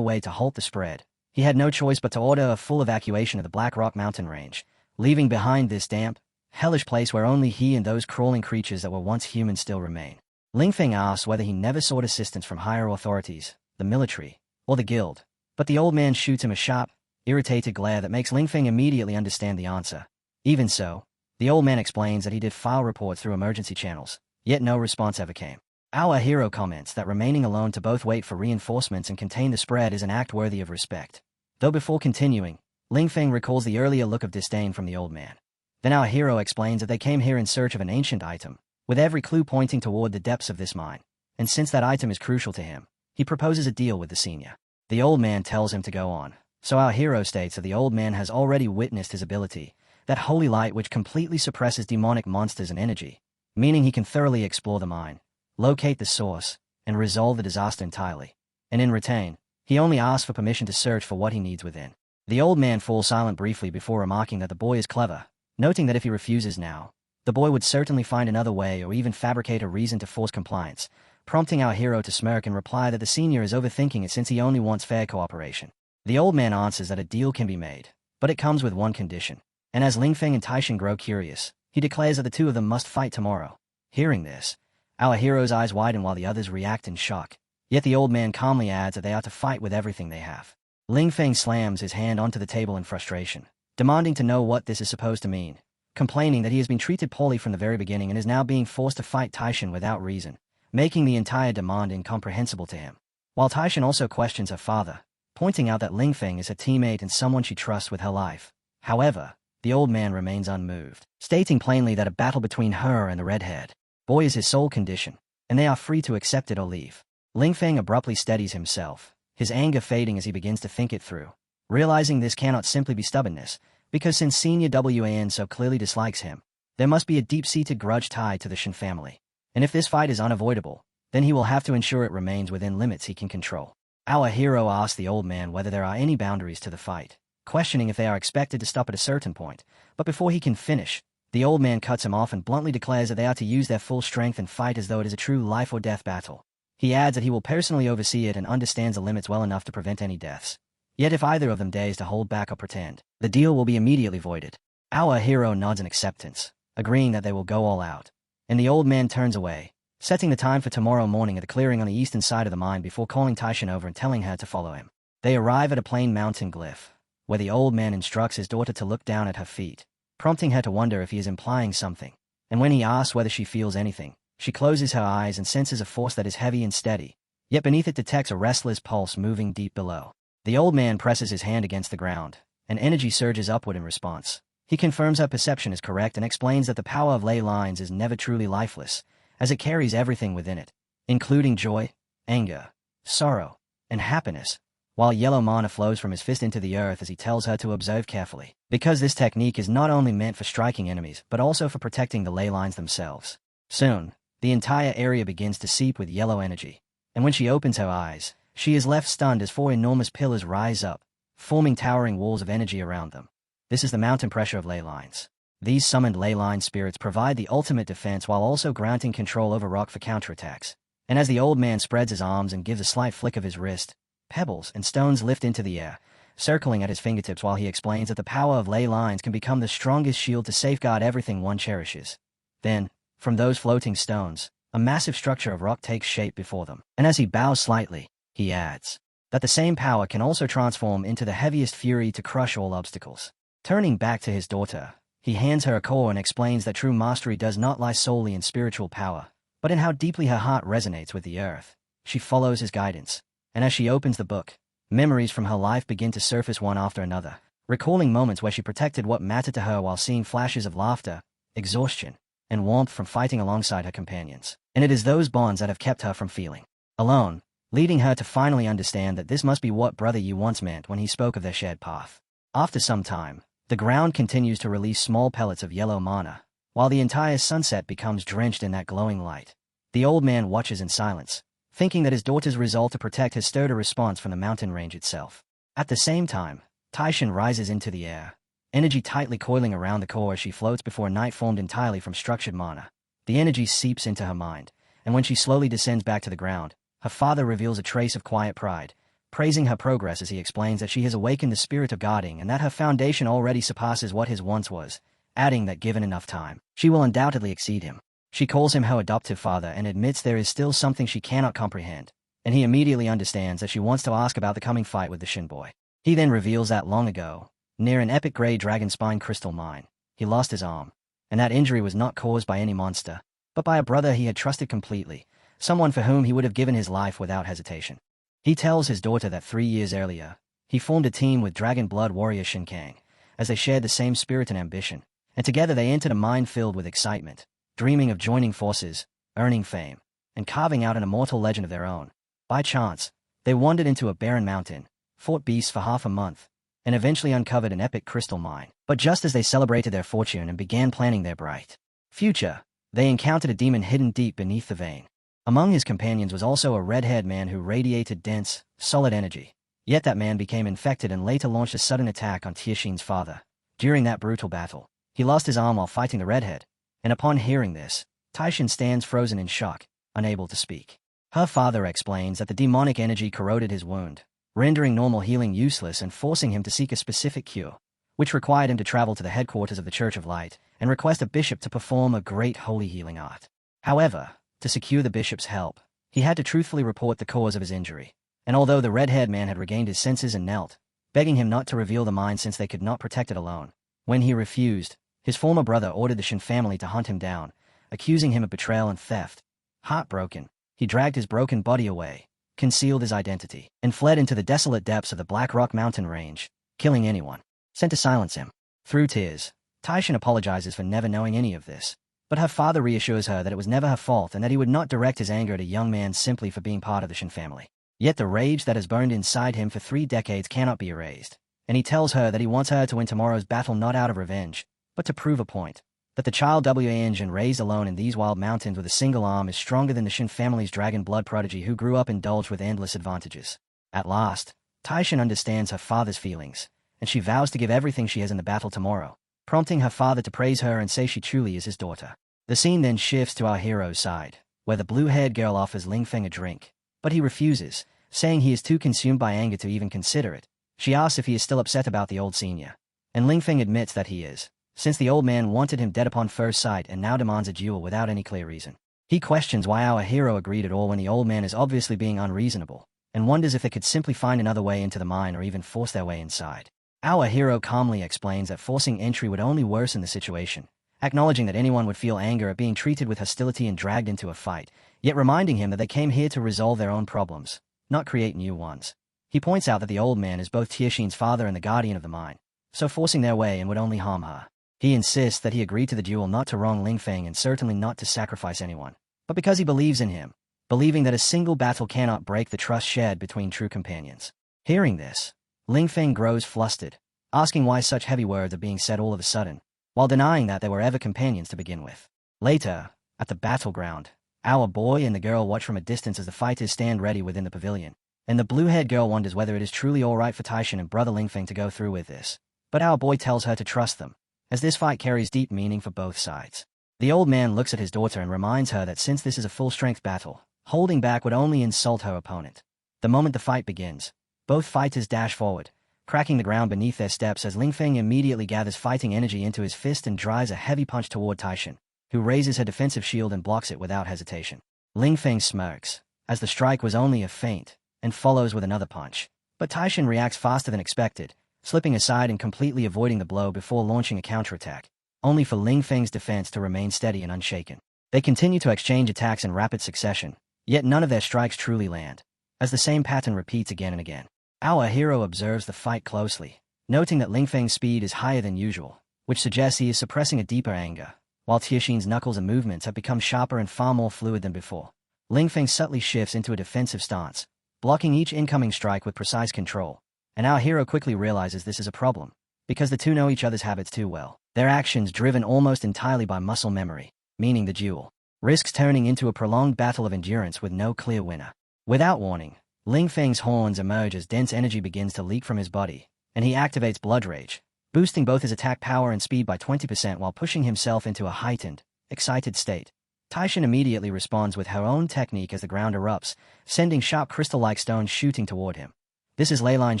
way to halt the spread, he had no choice but to order a full evacuation of the Black Rock mountain range, leaving behind this damp, hellish place where only he and those crawling creatures that were once human still remain. Ling Feng asks whether he never sought assistance from higher authorities, the military, or the guild, but the old man shoots him a sharp, irritated glare that makes Ling Feng immediately understand the answer. Even so, the old man explains that he did file reports through emergency channels, yet no response ever came. Our hero comments that remaining alone to both wait for reinforcements and contain the spread is an act worthy of respect. Though before continuing, Ling Feng recalls the earlier look of disdain from the old man. Then our hero explains that they came here in search of an ancient item, with every clue pointing toward the depths of this mine, and since that item is crucial to him, he proposes a deal with the senior. The old man tells him to go on, so our hero states that the old man has already witnessed his ability, that holy light which completely suppresses demonic monsters and energy, meaning he can thoroughly explore the mine, locate the source, and resolve the disaster entirely. And in return, he only asks for permission to search for what he needs within. The old man falls silent briefly before remarking that the boy is clever, noting that if he refuses now, the boy would certainly find another way or even fabricate a reason to force compliance, prompting our hero to smirk and reply that the senior is overthinking it since he only wants fair cooperation. The old man answers that a deal can be made, but it comes with one condition. And as Ling Feng and Taishan grow curious, he declares that the two of them must fight tomorrow. Hearing this, our hero's eyes widen while the others react in shock. Yet the old man calmly adds that they are to fight with everything they have. Ling Feng slams his hand onto the table in frustration, demanding to know what this is supposed to mean, complaining that he has been treated poorly from the very beginning and is now being forced to fight Taishan without reason, making the entire demand incomprehensible to him. While Taishan also questions her father, pointing out that Ling Feng is her teammate and someone she trusts with her life. However, the old man remains unmoved, stating plainly that a battle between her and the red-haired boy is his sole condition, and they are free to accept it or leave. Ling Feng abruptly steadies himself, his anger fading as he begins to think it through, realizing this cannot simply be stubbornness, because since Senior Wan so clearly dislikes him, there must be a deep-seated grudge tied to the Shen family. And if this fight is unavoidable, then he will have to ensure it remains within limits he can control. Our hero asks the old man whether there are any boundaries to the fight, questioning if they are expected to stop at a certain point, but before he can finish, the old man cuts him off and bluntly declares that they are to use their full strength and fight as though it is a true life-or-death battle. He adds that he will personally oversee it and understands the limits well enough to prevent any deaths. Yet if either of them dares to hold back or pretend, the deal will be immediately voided. Our hero nods in acceptance, agreeing that they will go all out, and the old man turns away, setting the time for tomorrow morning at the clearing on the eastern side of the mine before calling Taishan over and telling her to follow him. They arrive at a plain mountain glyph, where the old man instructs his daughter to look down at her feet, prompting her to wonder if he is implying something, and when he asks whether she feels anything, she closes her eyes and senses a force that is heavy and steady, yet beneath it detects a restless pulse moving deep below. The old man presses his hand against the ground, and energy surges upward in response. He confirms her perception is correct and explains that the power of ley lines is never truly lifeless, as it carries everything within it, including joy, anger, sorrow, and happiness, while yellow mana flows from his fist into the earth as he tells her to observe carefully, because this technique is not only meant for striking enemies but also for protecting the ley lines themselves. Soon, the entire area begins to seep with yellow energy, and when she opens her eyes, she is left stunned as four enormous pillars rise up, forming towering walls of energy around them. This is the mountain pressure of ley lines. These summoned ley line spirits provide the ultimate defense while also granting control over rock for counterattacks. And as the old man spreads his arms and gives a slight flick of his wrist, pebbles and stones lift into the air, circling at his fingertips while he explains that the power of ley lines can become the strongest shield to safeguard everything one cherishes. Then, from those floating stones, a massive structure of rock takes shape before them, and as he bows slightly, he adds that the same power can also transform into the heaviest fury to crush all obstacles. Turning back to his daughter, he hands her a core and explains that true mastery does not lie solely in spiritual power, but in how deeply her heart resonates with the earth. She follows his guidance, and as she opens the book, memories from her life begin to surface one after another, recalling moments where she protected what mattered to her while seeing flashes of laughter, exhaustion, and warmth from fighting alongside her companions. And it is those bonds that have kept her from feeling alone, leading her to finally understand that this must be what Brother Yu once meant when he spoke of their shared path. After some time, the ground continues to release small pellets of yellow mana, while the entire sunset becomes drenched in that glowing light. The old man watches in silence, thinking that his daughter's resolve to protect has stirred a response from the mountain range itself. At the same time, Taishan rises into the air, energy tightly coiling around the core as she floats before night formed entirely from structured mana. The energy seeps into her mind, and when she slowly descends back to the ground, her father reveals a trace of quiet pride, praising her progress as he explains that she has awakened the spirit of guarding and that her foundation already surpasses what his once was, adding that given enough time, she will undoubtedly exceed him. She calls him her adoptive father and admits there is still something she cannot comprehend, and he immediately understands that she wants to ask about the coming fight with the Shin boy. He then reveals that long ago, near an epic grey dragon spine crystal mine, he lost his arm, and that injury was not caused by any monster, but by a brother he had trusted completely, someone for whom he would have given his life without hesitation. He tells his daughter that 3 years earlier, he formed a team with Dragon Blood warrior Shin Kang, as they shared the same spirit and ambition, and together they entered a mine filled with excitement, dreaming of joining forces, earning fame, and carving out an immortal legend of their own. By chance, they wandered into a barren mountain, fought beasts for half a month, and eventually uncovered an epic crystal mine. But just as they celebrated their fortune and began planning their bright future, they encountered a demon hidden deep beneath the vein. Among his companions was also a red-haired man who radiated dense, solid energy. Yet that man became infected and later launched a sudden attack on Tiashin's father. During that brutal battle, he lost his arm while fighting the redhead, and upon hearing this, Taishin stands frozen in shock, unable to speak. Her father explains that the demonic energy corroded his wound, rendering normal healing useless and forcing him to seek a specific cure, which required him to travel to the headquarters of the Church of Light and request a bishop to perform a great holy healing art. However, to secure the bishop's help, he had to truthfully report the cause of his injury, and although the red-haired man had regained his senses and knelt, begging him not to reveal the mine since they could not protect it alone, when he refused, his former brother ordered the Shin family to hunt him down, accusing him of betrayal and theft. Heartbroken, he dragged his broken body away, concealed his identity, and fled into the desolate depths of the Black Rock mountain range, killing anyone sent to silence him. Through tears, Taishin apologizes for never knowing any of this, but her father reassures her that it was never her fault and that he would not direct his anger at a young man simply for being part of the Shin family. Yet the rage that has burned inside him for 3 decades cannot be erased, and he tells her that he wants her to win tomorrow's battle not out of revenge, but to prove a point, that the child Wan raised alone in these wild mountains with a single arm is stronger than the Shin family's dragon blood prodigy who grew up indulged with endless advantages. At last, Taishin understands her father's feelings, and she vows to give everything she has in the battle tomorrow, prompting her father to praise her and say she truly is his daughter. The scene then shifts to our hero's side, where the blue-haired girl offers Lingfeng a drink, but he refuses, saying he is too consumed by anger to even consider it. She asks if he is still upset about the old senior, and Lingfeng admits that he is, since the old man wanted him dead upon first sight and now demands a duel without any clear reason. He questions why our hero agreed at all when the old man is obviously being unreasonable, and wonders if they could simply find another way into the mine or even force their way inside. Our hero calmly explains that forcing entry would only worsen the situation, acknowledging that anyone would feel anger at being treated with hostility and dragged into a fight, yet reminding him that they came here to resolve their own problems, not create new ones. He points out that the old man is both Tiashin's father and the guardian of the mine, so forcing their way in would only harm her. He insists that he agreed to the duel not to wrong Lingfeng and certainly not to sacrifice anyone, but because he believes in him, believing that a single battle cannot break the trust shared between true companions. Hearing this, Lingfeng grows flustered, asking why such heavy words are being said all of a sudden, while denying that they were ever companions to begin with. Later, at the battleground, our boy and the girl watch from a distance as the fighters stand ready within the pavilion, and the blue-haired girl wonders whether it is truly alright for Taishin and brother Lingfeng to go through with this. But our boy tells her to trust them, as this fight carries deep meaning for both sides. The old man looks at his daughter and reminds her that since this is a full-strength battle, holding back would only insult her opponent. The moment the fight begins, both fighters dash forward, cracking the ground beneath their steps as Lingfeng immediately gathers fighting energy into his fist and drives a heavy punch toward Taishin, who raises her defensive shield and blocks it without hesitation. Lingfeng smirks, as the strike was only a feint, and follows with another punch. But Taishin reacts faster than expected, slipping aside and completely avoiding the blow before launching a counterattack, only for Ling Feng's defense to remain steady and unshaken. They continue to exchange attacks in rapid succession, yet none of their strikes truly land, as the same pattern repeats again and again. Our hero observes the fight closely, noting that Ling Feng's speed is higher than usual, which suggests he is suppressing a deeper anger, while Tixin's knuckles and movements have become sharper and far more fluid than before. Ling Feng subtly shifts into a defensive stance, blocking each incoming strike with precise control, and our hero quickly realizes this is a problem, because the two know each other's habits too well, their actions driven almost entirely by muscle memory, meaning the duel risks turning into a prolonged battle of endurance with no clear winner. Without warning, Ling Feng's horns emerge as dense energy begins to leak from his body, and he activates Blood Rage, boosting both his attack power and speed by 20% while pushing himself into a heightened, excited state. Tixin immediately responds with her own technique as the ground erupts, sending sharp crystal-like stones shooting toward him. This is Leyline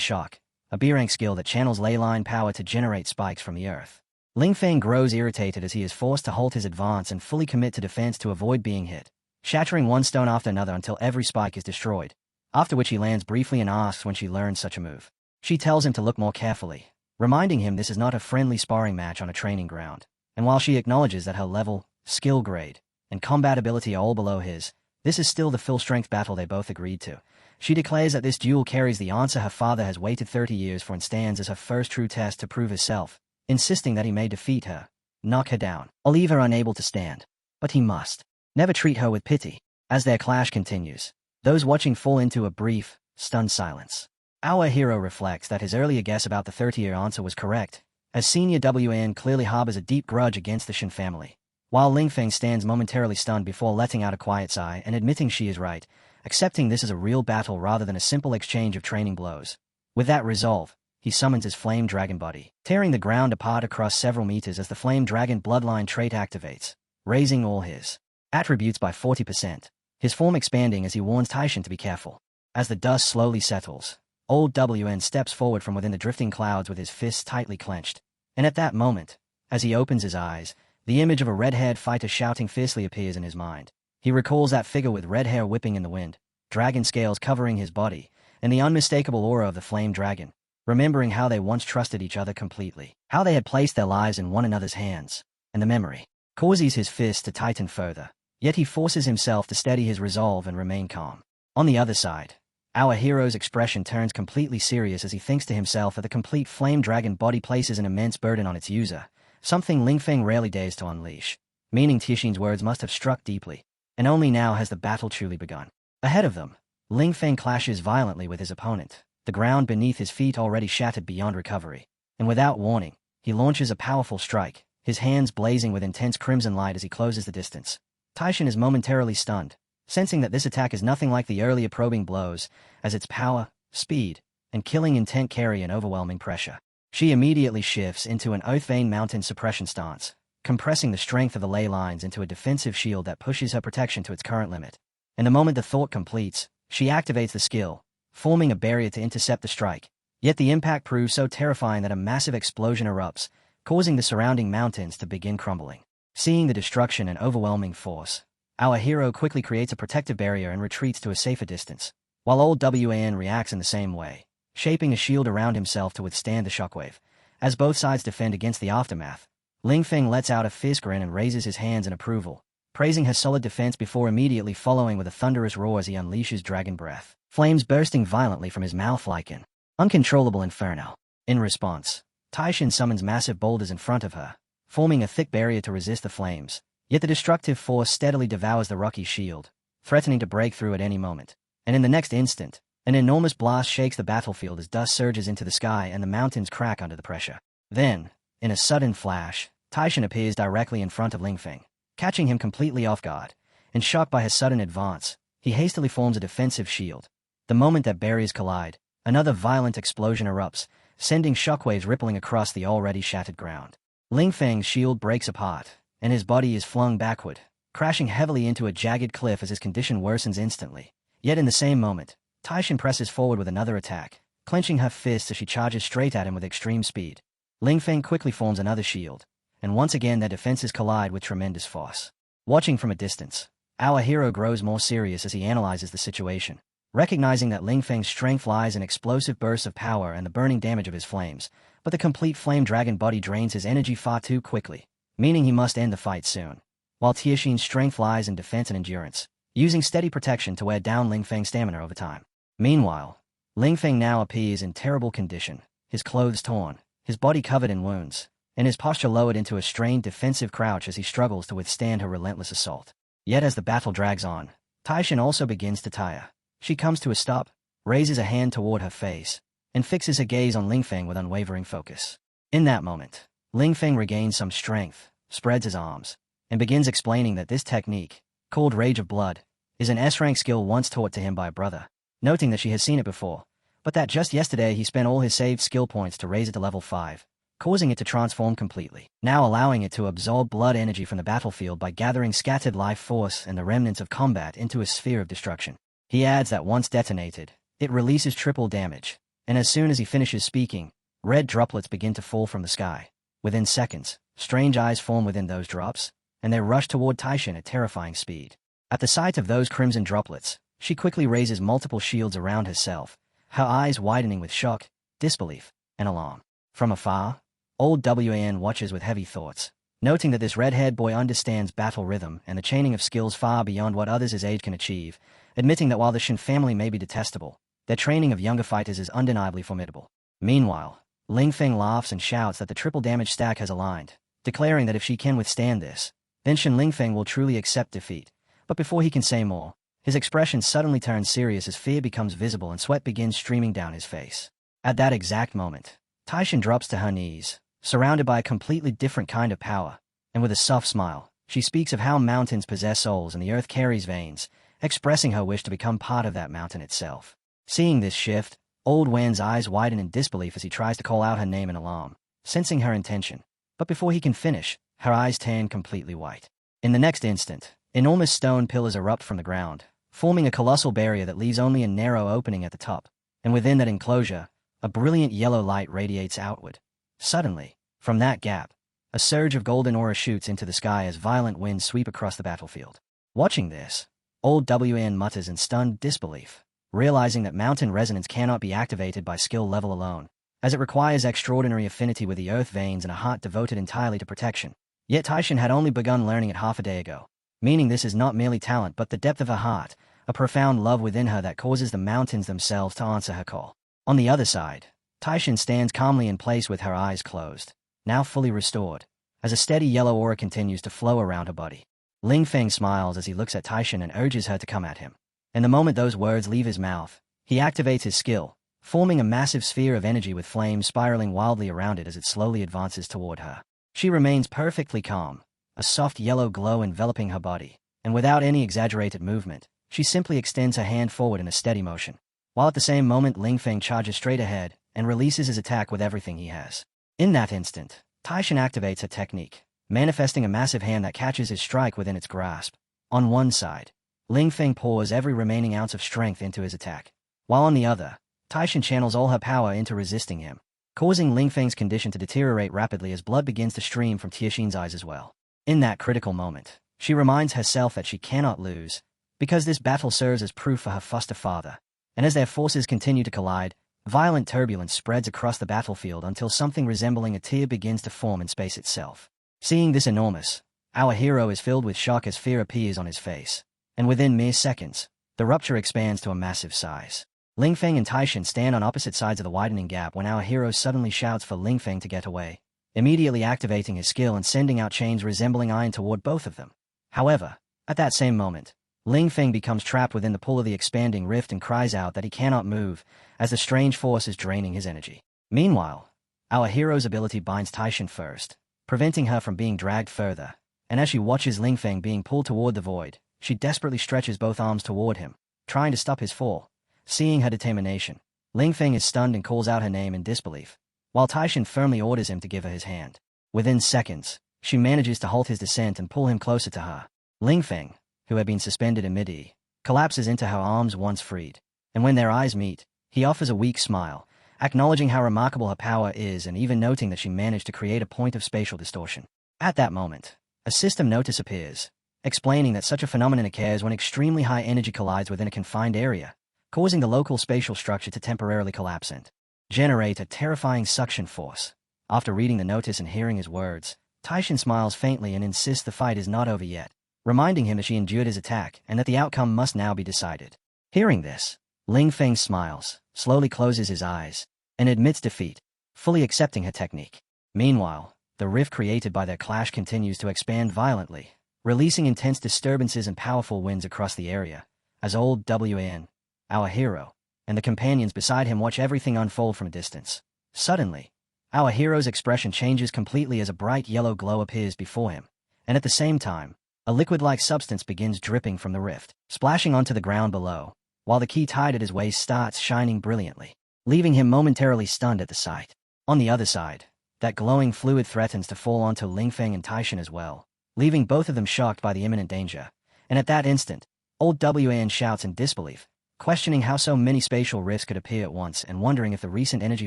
Shock, a B-rank skill that channels leyline power to generate spikes from the earth. Ling Feng grows irritated as he is forced to halt his advance and fully commit to defense to avoid being hit, shattering one stone after another until every spike is destroyed, after which he lands briefly and asks when she learns such a move. She tells him to look more carefully, reminding him this is not a friendly sparring match on a training ground, and while she acknowledges that her level, skill grade, and combat ability are all below his, this is still the full-strength battle they both agreed to. She declares that this duel carries the answer her father has waited 30 years for and stands as her first true test to prove herself, insisting that he may defeat her, knock her down, or leave her unable to stand. But he must never treat her with pity. As their clash continues, those watching fall into a brief, stunned silence. Our hero reflects that his earlier guess about the 30-year answer was correct, as Senior WN clearly harbors a deep grudge against the Shin family, while Ling Feng stands momentarily stunned before letting out a quiet sigh and admitting she is right, accepting this as a real battle rather than a simple exchange of training blows. With that resolve, he summons his Flame Dragon body, tearing the ground apart across several meters as the Flame Dragon Bloodline trait activates, raising all his attributes by 40%, his form expanding as he warns Tixin to be careful. As the dust slowly settles, Old WN steps forward from within the drifting clouds with his fists tightly clenched, and at that moment, as he opens his eyes, the image of a red-haired fighter shouting fiercely appears in his mind. He recalls that figure with red hair whipping in the wind, dragon scales covering his body, and the unmistakable aura of the Flame Dragon, remembering how they once trusted each other completely, how they had placed their lives in one another's hands, and the memory causes his fists to tighten further, yet he forces himself to steady his resolve and remain calm. On the other side, our hero's expression turns completely serious as he thinks to himself that the complete Flame Dragon body places an immense burden on its user, something Ling Feng rarely dares to unleash, meaning Tixin's words must have struck deeply, and only now has the battle truly begun. Ahead of them, Ling Feng clashes violently with his opponent, the ground beneath his feet already shattered beyond recovery, and without warning, he launches a powerful strike, his hands blazing with intense crimson light as he closes the distance. Tixin is momentarily stunned, sensing that this attack is nothing like the earlier probing blows, as its power, speed, and killing intent carry an overwhelming pressure. She immediately shifts into an Oathvein Mountain suppression stance, compressing the strength of the ley lines into a defensive shield that pushes her protection to its current limit. And the moment the thought completes, she activates the skill, forming a barrier to intercept the strike. Yet the impact proves so terrifying that a massive explosion erupts, causing the surrounding mountains to begin crumbling. Seeing the destruction and overwhelming force, our hero quickly creates a protective barrier and retreats to a safer distance, while Old WAN reacts in the same way, shaping a shield around himself to withstand the shockwave. As both sides defend against the aftermath, Ling Feng lets out a fierce grin and raises his hands in approval, praising her solid defense before immediately following with a thunderous roar as he unleashes dragon breath, flames bursting violently from his mouth like an uncontrollable inferno. In response, Tixin summons massive boulders in front of her, forming a thick barrier to resist the flames, yet the destructive force steadily devours the rocky shield, threatening to break through at any moment. And in the next instant, an enormous blast shakes the battlefield as dust surges into the sky and the mountains crack under the pressure. Then, in a sudden flash, Tixin appears directly in front of Ling Feng, catching him completely off guard, and shocked by his sudden advance, he hastily forms a defensive shield. The moment that barriers collide, another violent explosion erupts, sending shockwaves rippling across the already shattered ground. Ling Feng's shield breaks apart, and his body is flung backward, crashing heavily into a jagged cliff as his condition worsens instantly. Yet in the same moment, Tixin presses forward with another attack, clenching her fists as she charges straight at him with extreme speed. Ling Feng quickly forms another shield, and once again their defenses collide with tremendous force. Watching from a distance, our hero grows more serious as he analyzes the situation. recognizing that Ling Feng's strength lies in explosive bursts of power and the burning damage of his flames, but the complete flame dragon body drains his energy far too quickly, meaning he must end the fight soon. While Tiexian's strength lies in defense and endurance, using steady protection to wear down Ling Feng's stamina over time. Meanwhile, Ling Feng now appears in terrible condition, his clothes torn, his body covered in wounds, and his posture lowered into a strained defensive crouch as he struggles to withstand her relentless assault. Yet as the battle drags on, Taixian also begins to tire. She comes to a stop, raises a hand toward her face, and fixes her gaze on Ling Feng with unwavering focus. In that moment, Ling Feng regains some strength, spreads his arms, and begins explaining that this technique, called Rage of Blood, is an S-rank skill once taught to him by a brother, noting that she has seen it before, but that just yesterday he spent all his saved skill points to raise it to level 5, causing it to transform completely, now allowing it to absorb blood energy from the battlefield by gathering scattered life force and the remnants of combat into a sphere of destruction. He adds that once detonated, it releases triple damage, and as soon as he finishes speaking, red droplets begin to fall from the sky. Within seconds, strange eyes form within those drops, and they rush toward Taixian at terrifying speed. At the sight of those crimson droplets, she quickly raises multiple shields around herself, her eyes widening with shock, disbelief, and alarm. From afar, old Wan watches with heavy thoughts, noting that this red-haired boy understands battle rhythm and the chaining of skills far beyond what others his age can achieve, admitting that while the Shin family may be detestable, their training of younger fighters is undeniably formidable. Meanwhile, Ling Feng laughs and shouts that the triple damage stack has aligned, declaring that if she can withstand this, then Shin Ling Feng will truly accept defeat. But before he can say more, his expression suddenly turns serious as fear becomes visible and sweat begins streaming down his face. At that exact moment, Taixian drops to her knees, surrounded by a completely different kind of power, and with a soft smile, she speaks of how mountains possess souls and the earth carries veins, expressing her wish to become part of that mountain itself. Seeing this shift, Old Wan's eyes widen in disbelief as he tries to call out her name in alarm, sensing her intention. But before he can finish, her eyes turn completely white. In the next instant, enormous stone pillars erupt from the ground, forming a colossal barrier that leaves only a narrow opening at the top, and within that enclosure, a brilliant yellow light radiates outward. Suddenly, from that gap, a surge of golden aura shoots into the sky as violent winds sweep across the battlefield. Watching this, Old Wan mutters in stunned disbelief, realizing that mountain resonance cannot be activated by skill level alone, as it requires extraordinary affinity with the earth veins and a heart devoted entirely to protection. Yet Taixian had only begun learning it half a day ago, meaning this is not merely talent but the depth of her heart, a profound love within her that causes the mountains themselves to answer her call. On the other side, Taixian stands calmly in place with her eyes closed, now fully restored, as a steady yellow aura continues to flow around her body. Ling Feng smiles as he looks at Taixian and urges her to come at him. And the moment those words leave his mouth, he activates his skill, forming a massive sphere of energy with flames spiraling wildly around it as it slowly advances toward her. She remains perfectly calm, a soft yellow glow enveloping her body, and without any exaggerated movement, she simply extends her hand forward in a steady motion, while at the same moment Ling Feng charges straight ahead and releases his attack with everything he has. In that instant, Taixian activates her technique, manifesting a massive hand that catches his strike within its grasp. On one side, Ling Feng pours every remaining ounce of strength into his attack, while on the other, Taixian channels all her power into resisting him, causing Ling Feng's condition to deteriorate rapidly as blood begins to stream from Tiexian's eyes as well. In that critical moment, she reminds herself that she cannot lose, because this battle serves as proof for her foster father, and as their forces continue to collide, violent turbulence spreads across the battlefield until something resembling a tear begins to form in space itself. Seeing this enormous, our hero is filled with shock as fear appears on his face, and within mere seconds, the rupture expands to a massive size. Ling Feng and Taixian stand on opposite sides of the widening gap when our hero suddenly shouts for Ling Feng to get away, immediately activating his skill and sending out chains resembling iron toward both of them. However, at that same moment, Ling Feng becomes trapped within the pull of the expanding rift and cries out that he cannot move, as the strange force is draining his energy. Meanwhile, our hero's ability binds Taixian first, preventing her from being dragged further, and as she watches Ling Feng being pulled toward the void, she desperately stretches both arms toward him, trying to stop his fall. Seeing her determination, Ling Feng is stunned and calls out her name in disbelief, while Taixian firmly orders him to give her his hand. Within seconds, she manages to halt his descent and pull him closer to her. Ling Feng, who had been suspended in mid-air, collapses into her arms once freed, and when their eyes meet, he offers a weak smile, acknowledging how remarkable her power is and even noting that she managed to create a point of spatial distortion. At that moment, a system notice appears, explaining that such a phenomenon occurs when extremely high energy collides within a confined area, causing the local spatial structure to temporarily collapse and generate a terrifying suction force. After reading the notice and hearing his words, Taishin smiles faintly and insists the fight is not over yet, reminding him that she endured his attack and that the outcome must now be decided. Hearing this, Ling Feng smiles, slowly closes his eyes, and admits defeat, fully accepting her technique. Meanwhile, the rift created by their clash continues to expand violently, releasing intense disturbances and powerful winds across the area, as old Wan, our hero, and the companions beside him watch everything unfold from a distance. Suddenly, our hero's expression changes completely as a bright yellow glow appears before him, and at the same time, a liquid-like substance begins dripping from the rift, splashing onto the ground below, while the key tied at his waist starts shining brilliantly, leaving him momentarily stunned at the sight. On the other side, that glowing fluid threatens to fall onto Ling Feng and Taishin as well, leaving both of them shocked by the imminent danger, and at that instant, old Wan shouts in disbelief, questioning how so many spatial rifts could appear at once and wondering if the recent energy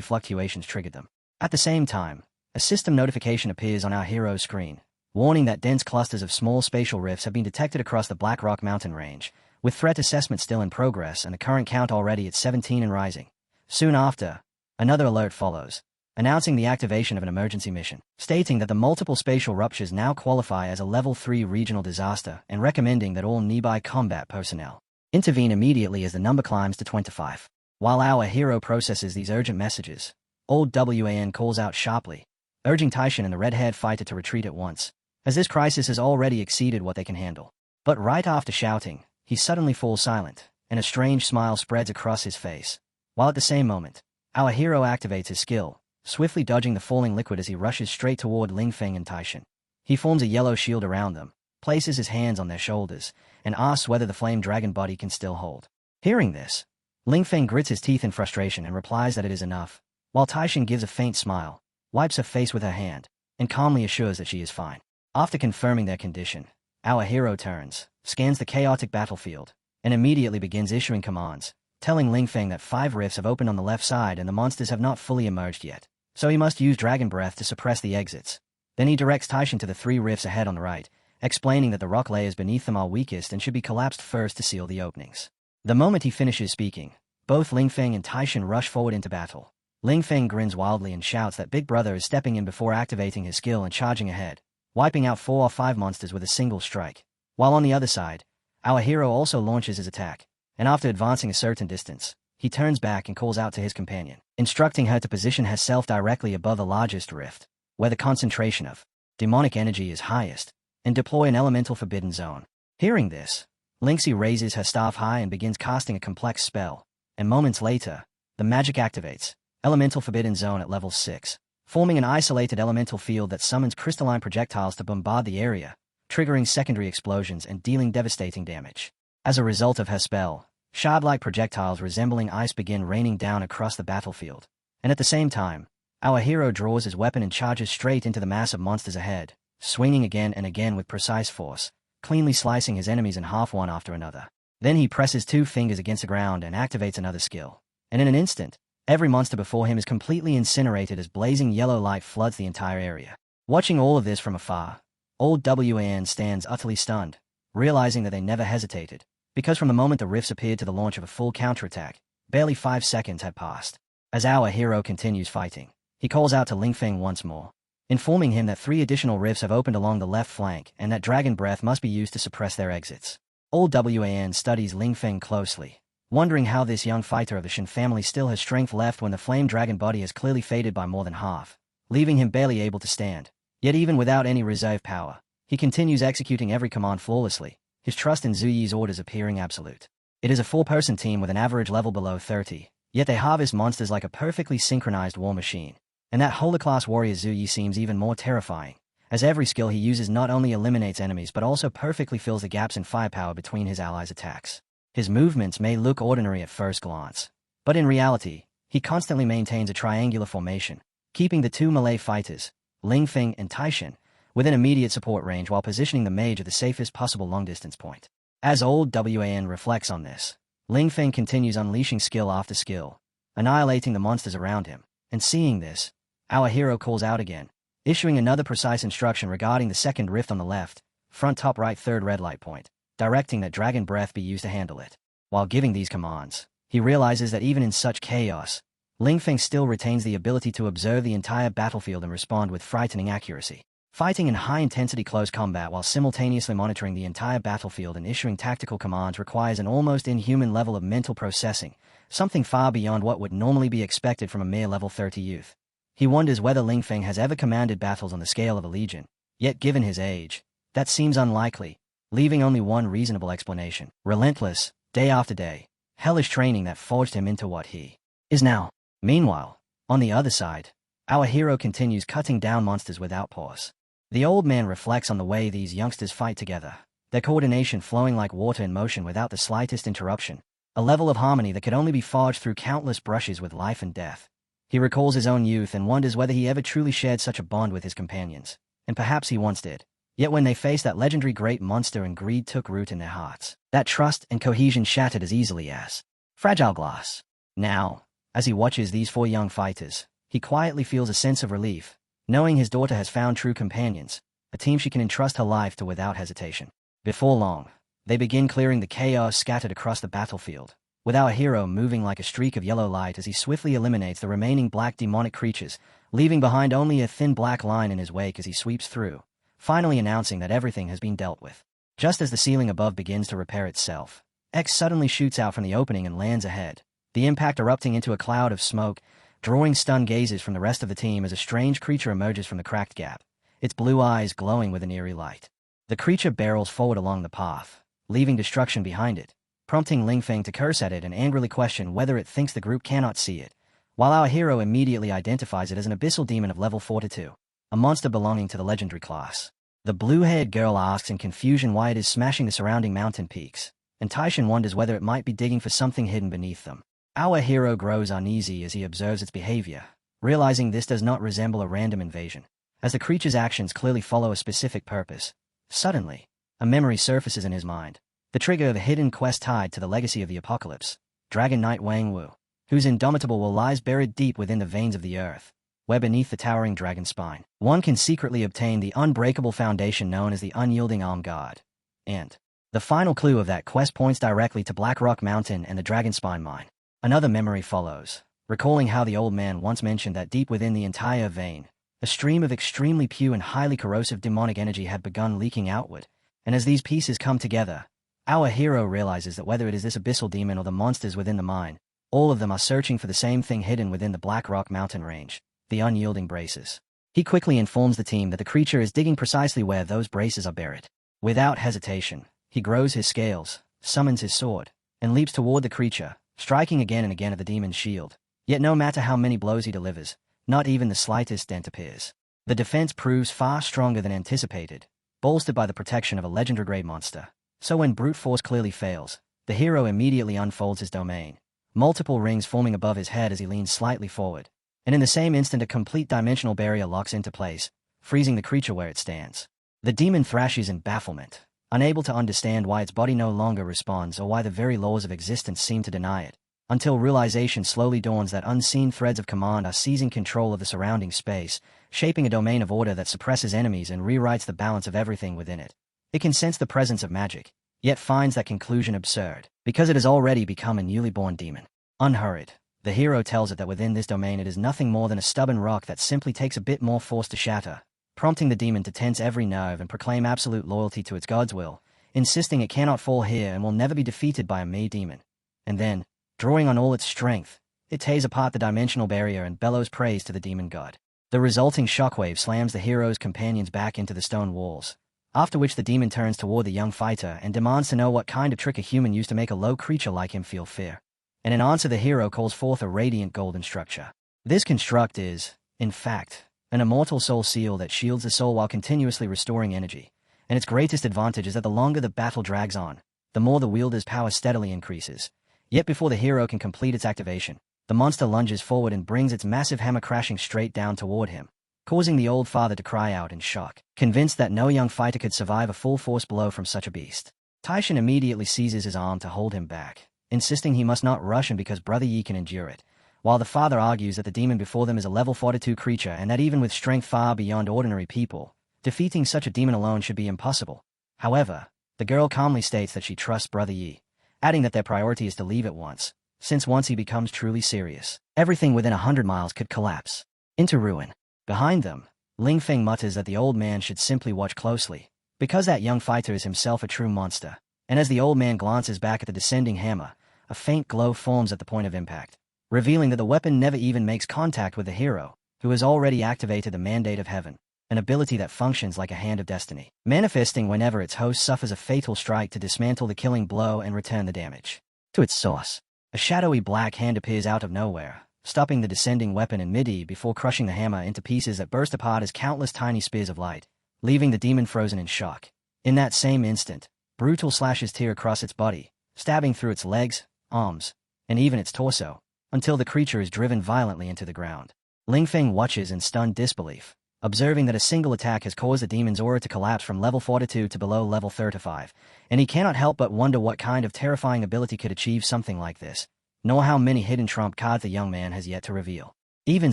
fluctuations triggered them. At the same time, a system notification appears on our hero's screen, warning that dense clusters of small spatial rifts have been detected across the Black Rock mountain range, with threat assessment still in progress and the current count already at 17 and rising. Soon after, another alert follows, announcing the activation of an emergency mission, stating that the multiple spatial ruptures now qualify as a Level 3 regional disaster and recommending that all nearby combat personnel intervene immediately as the number climbs to 25. While our hero processes these urgent messages, old Wan calls out sharply, urging Taishin and the red-haired fighter to retreat at once, as this crisis has already exceeded what they can handle. But right after shouting, he suddenly falls silent, and a strange smile spreads across his face, while at the same moment, our hero activates his skill, swiftly dodging the falling liquid as he rushes straight toward Ling Feng and Taishin. He forms a yellow shield around them, places his hands on their shoulders, and asks whether the flame dragon body can still hold. Hearing this, Ling Feng grits his teeth in frustration and replies that it is enough, while Taishin gives a faint smile, wipes her face with her hand, and calmly assures that she is fine. After confirming their condition, our hero turns, scans the chaotic battlefield, and immediately begins issuing commands, telling Ling Feng that 5 rifts have opened on the left side and the monsters have not fully emerged yet, so he must use Dragon Breath to suppress the exits. Then he directs Taishin to the 3 rifts ahead on the right, explaining that the rock layers beneath them are weakest and should be collapsed first to seal the openings. The moment he finishes speaking, both Ling Feng and Taishin rush forward into battle. Ling Feng grins wildly and shouts that Big Brother is stepping in before activating his skill and charging ahead, wiping out 4 or 5 monsters with a single strike. While on the other side, our hero also launches his attack, and after advancing a certain distance, he turns back and calls out to his companion, instructing her to position herself directly above the largest rift, where the concentration of demonic energy is highest, and deploy an elemental forbidden zone. Hearing this, Lingxi raises her staff high and begins casting a complex spell, and moments later, the magic activates, Elemental Forbidden Zone at level 6, forming an isolated elemental field that summons crystalline projectiles to bombard the area, triggering secondary explosions and dealing devastating damage. As a result of her spell, shard-like projectiles resembling ice begin raining down across the battlefield, and at the same time, our hero draws his weapon and charges straight into the mass of monsters ahead, swinging again and again with precise force, cleanly slicing his enemies in half one after another. Then he presses 2 fingers against the ground and activates another skill, and in an instant, every monster before him is completely incinerated as blazing yellow light floods the entire area. Watching all of this from afar, old Wan stands utterly stunned, realizing that they never hesitated, because from the moment the rifts appeared to the launch of a full counterattack, barely 5 seconds had passed. As our hero continues fighting, he calls out to Ling Feng once more, informing him that 3 additional rifts have opened along the left flank and that Dragon Breath must be used to suppress their exits. Old Wan studies Ling Feng closely, wondering how this young fighter of the Shin family still has strength left when the flame dragon body has clearly faded by more than half, leaving him barely able to stand. Yet even without any reserve power, he continues executing every command flawlessly, his trust in Zuyi's orders appearing absolute. It is a 4-person team with an average level below 30, yet they harvest monsters like a perfectly synchronized war machine. And that Holy-class warrior Zuyi seems even more terrifying, as every skill he uses not only eliminates enemies but also perfectly fills the gaps in firepower between his allies' attacks. His movements may look ordinary at first glance, but in reality, he constantly maintains a triangular formation, keeping the 2 melee fighters, Ling Feng and Taishin, within immediate support range while positioning the mage at the safest possible long-distance point. As old Wan reflects on this, Ling Feng continues unleashing skill after skill, annihilating the monsters around him, and seeing this, our hero calls out again, issuing another precise instruction regarding the second rift on the left, front top right 3rd red light point, directing that Dragon Breath be used to handle it. While giving these commands, He realizes that even in such chaos, Ling Feng still retains the ability to observe the entire battlefield and respond with frightening accuracy. Fighting in high-intensity close combat while simultaneously monitoring the entire battlefield and issuing tactical commands requires an almost inhuman level of mental processing, something far beyond what would normally be expected from a mere level 30 youth. He wonders whether Ling Feng has ever commanded battles on the scale of a legion, yet given his age, that seems unlikely, leaving only one reasonable explanation: relentless, day after day, hellish training that forged him into what he is now. Meanwhile, on the other side, our hero continues cutting down monsters without pause. The old man reflects on the way these youngsters fight together, their coordination flowing like water in motion without the slightest interruption, a level of harmony that could only be forged through countless brushes with life and death. He recalls his own youth and wonders whether he ever truly shared such a bond with his companions, and perhaps he once did. Yet when they faced that legendary great monster and greed took root in their hearts, that trust and cohesion shattered as easily as fragile glass. Now, as he watches these four young fighters, he quietly feels a sense of relief, knowing his daughter has found true companions, a team she can entrust her life to without hesitation. Before long, they begin clearing the chaos scattered across the battlefield, with our hero moving like a streak of yellow light as he swiftly eliminates the remaining black demonic creatures, leaving behind only a thin black line in his wake as he sweeps through, finally announcing that everything has been dealt with. Just as the ceiling above begins to repair itself, X suddenly shoots out from the opening and lands ahead, the impact erupting into a cloud of smoke, drawing stunned gazes from the rest of the team as a strange creature emerges from the cracked gap, its blue eyes glowing with an eerie light. The creature barrels forward along the path, leaving destruction behind it, prompting Ling Feng to curse at it and angrily question whether it thinks the group cannot see it, while our hero immediately identifies it as an abyssal demon of level 42, a monster belonging to the legendary class. The blue-haired girl asks in confusion why it is smashing the surrounding mountain peaks, and Taishan wonders whether it might be digging for something hidden beneath them. Our hero grows uneasy as he observes its behavior, realizing this does not resemble a random invasion, as the creature's actions clearly follow a specific purpose. Suddenly, a memory surfaces in his mind, the trigger of a hidden quest tied to the legacy of the apocalypse, Dragon Knight Wang Wu, whose indomitable will lies buried deep within the veins of the earth, where beneath the towering dragon spine, one can secretly obtain the unbreakable foundation known as the Unyielding Arm God. And the final clue of that quest points directly to Black Rock Mountain and the Dragon Spine Mine. Another memory follows, recalling how the old man once mentioned that deep within the entire vein, a stream of extremely pure and highly corrosive demonic energy had begun leaking outward, and as these pieces come together, our hero realizes that whether it is this abyssal demon or the monsters within the mine, all of them are searching for the same thing hidden within the Black Rock Mountain range, the unyielding braces. He quickly informs the team that the creature is digging precisely where those braces are buried. Without hesitation, he grows his scales, summons his sword, and leaps toward the creature, striking again and again at the demon's shield. Yet no matter how many blows he delivers, not even the slightest dent appears. The defense proves far stronger than anticipated, bolstered by the protection of a legendary grade monster. So when brute force clearly fails, the hero immediately unfolds his domain, multiple rings forming above his head as he leans slightly forward, and in the same instant a complete dimensional barrier locks into place, freezing the creature where it stands. The demon thrashes in bafflement, unable to understand why its body no longer responds or why the very laws of existence seem to deny it, until realization slowly dawns that unseen threads of command are seizing control of the surrounding space, shaping a domain of order that suppresses enemies and rewrites the balance of everything within it. It can sense the presence of magic, yet finds that conclusion absurd, because it has already become a newly born demon. Unhurried, the hero tells it that within this domain it is nothing more than a stubborn rock that simply takes a bit more force to shatter, prompting the demon to tense every nerve and proclaim absolute loyalty to its god's will, insisting it cannot fall here and will never be defeated by a mere demon. And then, drawing on all its strength, it tears apart the dimensional barrier and bellows praise to the demon god. The resulting shockwave slams the hero's companions back into the stone walls, after which the demon turns toward the young fighter and demands to know what kind of trick a human used to make a low creature like him feel fear. And in answer the hero calls forth a radiant golden structure. This construct is, in fact, an immortal soul seal that shields the soul while continuously restoring energy, and its greatest advantage is that the longer the battle drags on, the more the wielder's power steadily increases. Yet before the hero can complete its activation, the monster lunges forward and brings its massive hammer crashing straight down toward him, causing the old father to cry out in shock, convinced that no young fighter could survive a full-force blow from such a beast. Taishan immediately seizes his arm to hold him back, insisting he must not rush him because Brother Yi can endure it, while the father argues that the demon before them is a level 42 creature and that even with strength far beyond ordinary people, defeating such a demon alone should be impossible. However, the girl calmly states that she trusts Brother Yi, adding that their priority is to leave at once, since once he becomes truly serious, everything within 100 miles could collapse into ruin. Behind them, Ling Feng mutters that the old man should simply watch closely, because that young fighter is himself a true monster. And as the old man glances back at the descending hammer, a faint glow forms at the point of impact, revealing that the weapon never even makes contact with the hero, who has already activated the Mandate of Heaven, an ability that functions like a hand of destiny, manifesting whenever its host suffers a fatal strike to dismantle the killing blow and return the damage to its source. A shadowy black hand appears out of nowhere, stopping the descending weapon in mid-air before crushing the hammer into pieces that burst apart as countless tiny spears of light, leaving the demon frozen in shock. In that same instant, brutal slashes tear across its body, stabbing through its legs, arms, and even its torso, until the creature is driven violently into the ground. Ling Feng watches in stunned disbelief, observing that a single attack has caused the demon's aura to collapse from level 42 to below level 35, and he cannot help but wonder what kind of terrifying ability could achieve something like this, nor how many hidden trump cards the young man has yet to reveal. Even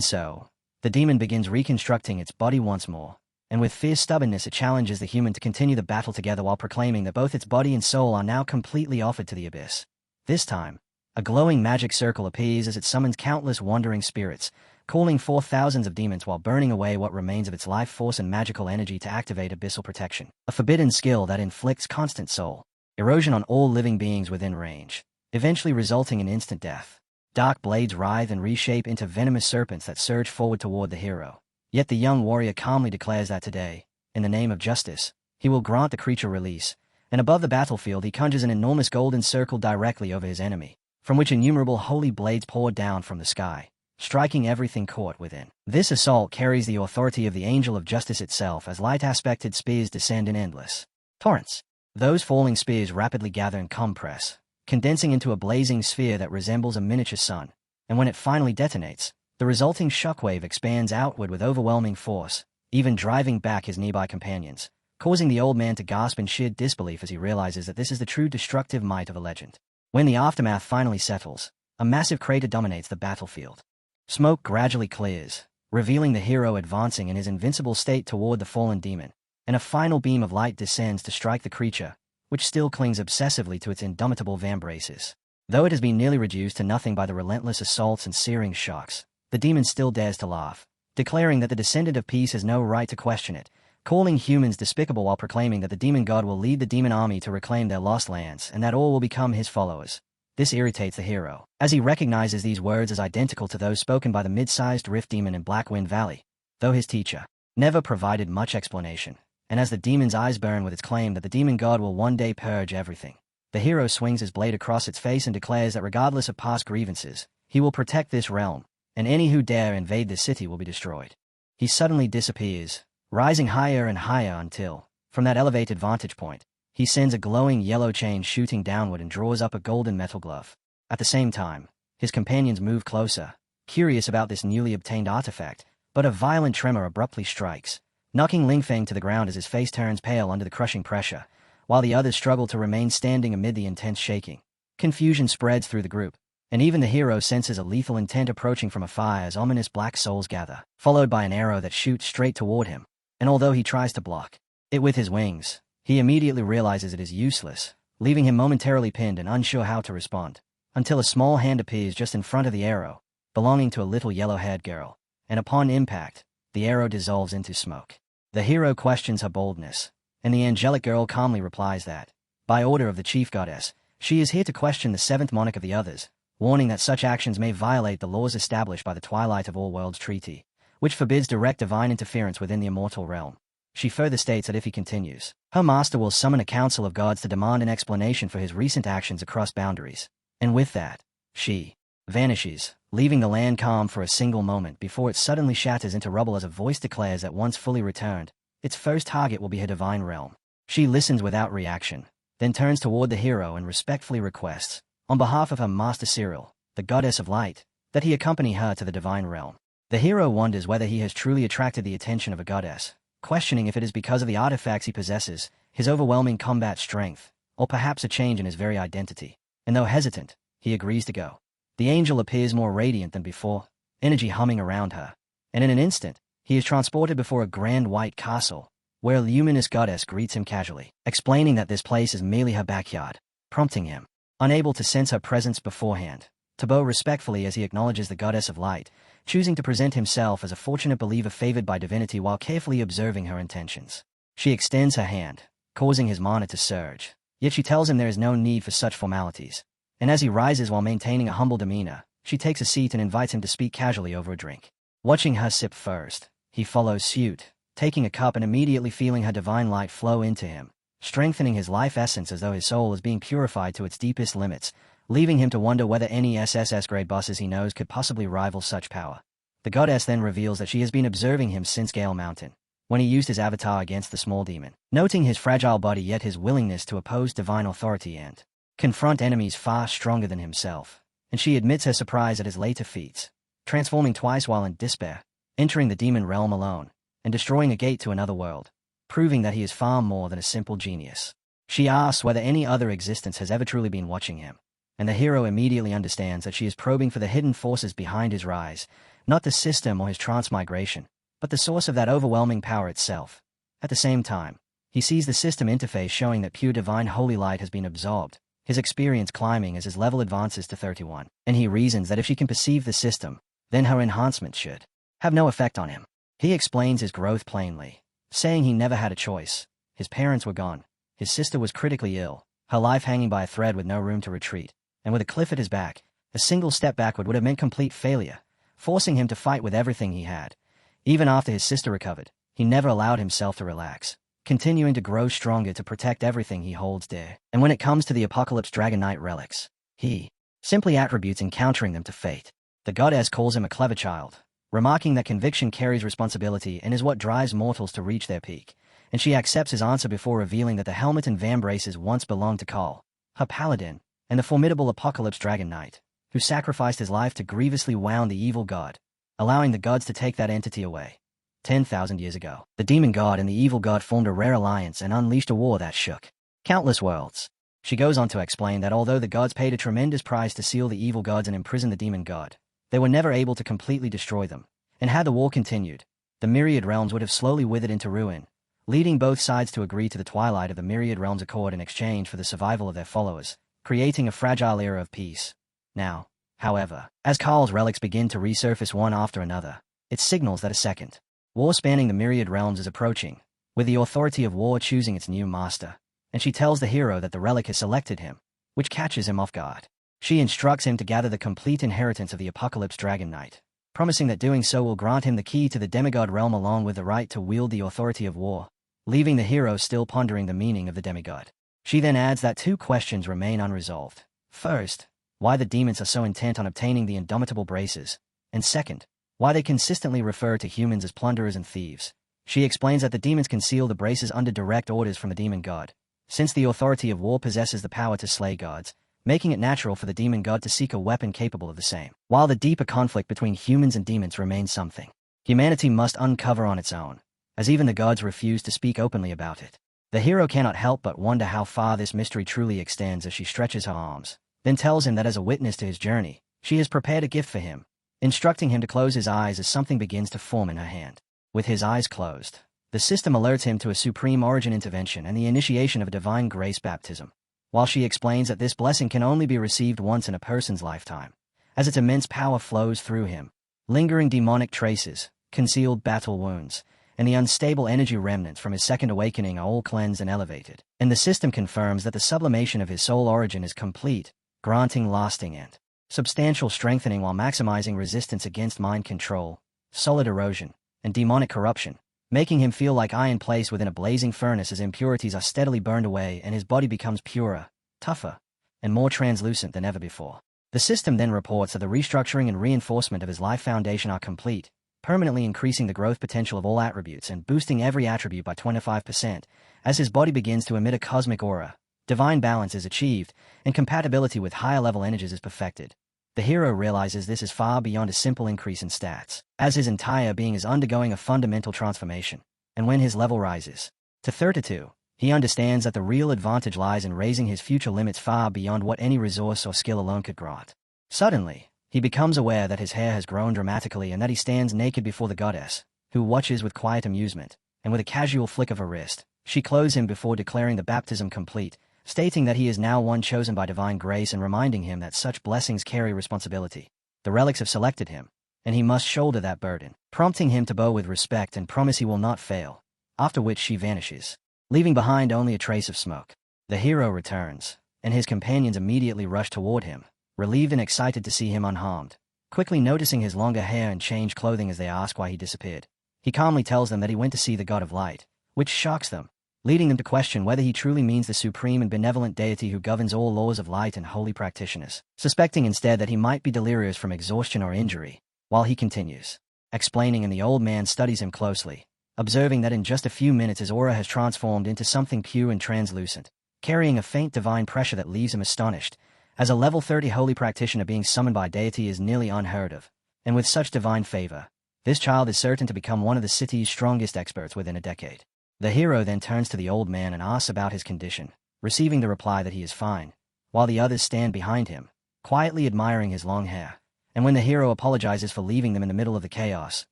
so, the demon begins reconstructing its body once more, and with fierce stubbornness it challenges the human to continue the battle together while proclaiming that both its body and soul are now completely offered to the abyss. This time, a glowing magic circle appears as it summons countless wandering spirits, calling forth thousands of demons while burning away what remains of its life force and magical energy to activate abyssal protection, a forbidden skill that inflicts constant soul erosion on all living beings within range, eventually resulting in instant death. Dark blades writhe and reshape into venomous serpents that surge forward toward the hero. Yet the young warrior calmly declares that today, in the name of justice, he will grant the creature release, and above the battlefield he conjures an enormous golden circle directly over his enemy, from which innumerable holy blades pour down from the sky, striking everything caught within. This assault carries the authority of the Angel of Justice itself as light-aspected spears descend in endless torrents. Those falling spears rapidly gather and compress, condensing into a blazing sphere that resembles a miniature sun, and when it finally detonates, the resulting shockwave expands outward with overwhelming force, even driving back his nearby companions, causing the old man to gasp in sheer disbelief as he realizes that this is the true destructive might of a legend. When the aftermath finally settles, a massive crater dominates the battlefield. Smoke gradually clears, revealing the hero advancing in his invincible state toward the fallen demon, and a final beam of light descends to strike the creature, which still clings obsessively to its indomitable vambraces. Though it has been nearly reduced to nothing by the relentless assaults and searing shocks, the demon still dares to laugh, declaring that the descendant of peace has no right to question it, calling humans despicable while proclaiming that the demon god will lead the demon army to reclaim their lost lands and that all will become his followers. This irritates the hero, as he recognizes these words as identical to those spoken by the mid-sized rift demon in Blackwind Valley, though his teacher never provided much explanation, and as the demon's eyes burn with its claim that the demon god will one day purge everything, the hero swings his blade across its face and declares that regardless of past grievances, he will protect this realm, and any who dare invade this city will be destroyed. He suddenly disappears, rising higher and higher until, from that elevated vantage point, he sends a glowing yellow chain shooting downward and draws up a golden metal glove. At the same time, his companions move closer, curious about this newly obtained artifact, but a violent tremor abruptly strikes, knocking Ling Feng to the ground as his face turns pale under the crushing pressure, while the others struggle to remain standing amid the intense shaking. Confusion spreads through the group, and even the hero senses a lethal intent approaching from afar as ominous black souls gather, followed by an arrow that shoots straight toward him, and although he tries to block it with his wings, he immediately realizes it is useless, leaving him momentarily pinned and unsure how to respond, until a small hand appears just in front of the arrow, belonging to a little yellow-haired girl, and upon impact, the arrow dissolves into smoke. The hero questions her boldness, and the angelic girl calmly replies that, by order of the chief goddess, she is here to question the seventh monarch of the others, warning that such actions may violate the laws established by the Twilight of All Worlds Treaty, which forbids direct divine interference within the immortal realm. She further states that if he continues, her master will summon a council of gods to demand an explanation for his recent actions across boundaries. And with that, she vanishes, leaving the land calm for a single moment before it suddenly shatters into rubble as a voice declares that once fully returned, its first target will be her divine realm. She listens without reaction, then turns toward the hero and respectfully requests, on behalf of her master Cyril, the goddess of light, that he accompany her to the divine realm. The hero wonders whether he has truly attracted the attention of a goddess, questioning if it is because of the artifacts he possesses, his overwhelming combat strength, or perhaps a change in his very identity. And though hesitant, he agrees to go. The angel appears more radiant than before, energy humming around her, and in an instant, he is transported before a grand white castle, where a luminous goddess greets him casually, explaining that this place is merely her backyard, prompting him, unable to sense her presence beforehand, to bow respectfully as he acknowledges the goddess of light, choosing to present himself as a fortunate believer favored by divinity while carefully observing her intentions. She extends her hand, causing his mana to surge, yet she tells him there is no need for such formalities. And as he rises while maintaining a humble demeanor, she takes a seat and invites him to speak casually over a drink. Watching her sip first, he follows suit, taking a cup and immediately feeling her divine light flow into him, strengthening his life essence as though his soul is being purified to its deepest limits, leaving him to wonder whether any SSS-grade bosses he knows could possibly rival such power. The goddess then reveals that she has been observing him since Gale Mountain, when he used his avatar against the small demon, noting his fragile body yet his willingness to oppose divine authority and confront enemies far stronger than himself. And she admits her surprise at his later feats, transforming twice while in despair, entering the demon realm alone, and destroying a gate to another world, proving that he is far more than a simple genius. She asks whether any other existence has ever truly been watching him, and the hero immediately understands that she is probing for the hidden forces behind his rise, not the system or his transmigration, but the source of that overwhelming power itself. At the same time, he sees the system interface showing that pure divine holy light has been absorbed, his experience climbing as his level advances to 31, and he reasons that if she can perceive the system, then her enhancement should have no effect on him. He explains his growth plainly, saying he never had a choice. His parents were gone, his sister was critically ill, her life hanging by a thread with no room to retreat, and with a cliff at his back, a single step backward would have meant complete failure, forcing him to fight with everything he had. Even after his sister recovered, he never allowed himself to relax, continuing to grow stronger to protect everything he holds dear. And when it comes to the Apocalypse Dragon Knight relics, he simply attributes encountering them to fate. The goddess calls him a clever child, remarking that conviction carries responsibility and is what drives mortals to reach their peak, and she accepts his answer before revealing that the helmet and vambraces once belonged to Cole, her paladin, and the formidable Apocalypse Dragon Knight, who sacrificed his life to grievously wound the evil god, allowing the gods to take that entity away. 10,000 years ago, the demon god and the evil god formed a rare alliance and unleashed a war that shook countless worlds. She goes on to explain that although the gods paid a tremendous price to seal the evil gods and imprison the demon god, they were never able to completely destroy them, and had the war continued, the myriad realms would have slowly withered into ruin, leading both sides to agree to the Twilight of the Myriad Realms Accord in exchange for the survival of their followers, creating a fragile era of peace. Now, however, as Carl's relics begin to resurface one after another, it signals that a second war spanning the myriad realms is approaching, with the authority of war choosing its new master, and she tells the hero that the relic has selected him, which catches him off guard. She instructs him to gather the complete inheritance of the Apocalypse Dragon Knight, promising that doing so will grant him the key to the demigod realm along with the right to wield the authority of war, leaving the hero still pondering the meaning of the demigod. She then adds that two questions remain unresolved. First, why the demons are so intent on obtaining the indomitable braces, and second, why they consistently refer to humans as plunderers and thieves. She explains that the demons conceal the braces under direct orders from the demon god, since the authority of war possesses the power to slay gods, making it natural for the demon god to seek a weapon capable of the same. While the deeper conflict between humans and demons remains something humanity must uncover on its own, as even the gods refuse to speak openly about it. The hero cannot help but wonder how far this mystery truly extends as she stretches her arms, then tells him that as a witness to his journey, she has prepared a gift for him, instructing him to close his eyes as something begins to form in her hand. With his eyes closed, the system alerts him to a supreme origin intervention and the initiation of a divine grace baptism, while she explains that this blessing can only be received once in a person's lifetime, as its immense power flows through him. Lingering demonic traces, concealed battle wounds, and the unstable energy remnants from his second awakening are all cleansed and elevated, and the system confirms that the sublimation of his soul origin is complete, granting lasting and substantial strengthening while maximizing resistance against mind control, solid erosion, and demonic corruption, making him feel like iron placed within a blazing furnace as impurities are steadily burned away and his body becomes purer, tougher, and more translucent than ever before. The system then reports that the restructuring and reinforcement of his life foundation are complete, permanently increasing the growth potential of all attributes and boosting every attribute by 25%, as his body begins to emit a cosmic aura. Divine balance is achieved, and compatibility with higher-level energies is perfected. The hero realizes this is far beyond a simple increase in stats, as his entire being is undergoing a fundamental transformation, and when his level rises to 32, he understands that the real advantage lies in raising his future limits far beyond what any resource or skill alone could grant. Suddenly, he becomes aware that his hair has grown dramatically and that he stands naked before the goddess, who watches with quiet amusement, and with a casual flick of her wrist, she clothes him before declaring the baptism complete, stating that he is now one chosen by divine grace and reminding him that such blessings carry responsibility. The relics have selected him, and he must shoulder that burden, prompting him to bow with respect and promise he will not fail, after which she vanishes, leaving behind only a trace of smoke. The hero returns, and his companions immediately rush toward him, relieved and excited to see him unharmed, quickly noticing his longer hair and changed clothing as they ask why he disappeared. He calmly tells them that he went to see the god of light, which shocks them, leading them to question whether he truly means the supreme and benevolent deity who governs all laws of light and holy practitioners, suspecting instead that he might be delirious from exhaustion or injury, while he continues explaining, and the old man studies him closely, observing that in just a few minutes his aura has transformed into something pure and translucent, carrying a faint divine pressure that leaves him astonished, as a level 30 holy practitioner being summoned by deity is nearly unheard of, and with such divine favor, this child is certain to become one of the city's strongest experts within a decade. The hero then turns to the old man and asks about his condition, receiving the reply that he is fine, while the others stand behind him, quietly admiring his long hair. And when the hero apologizes for leaving them in the middle of the chaos,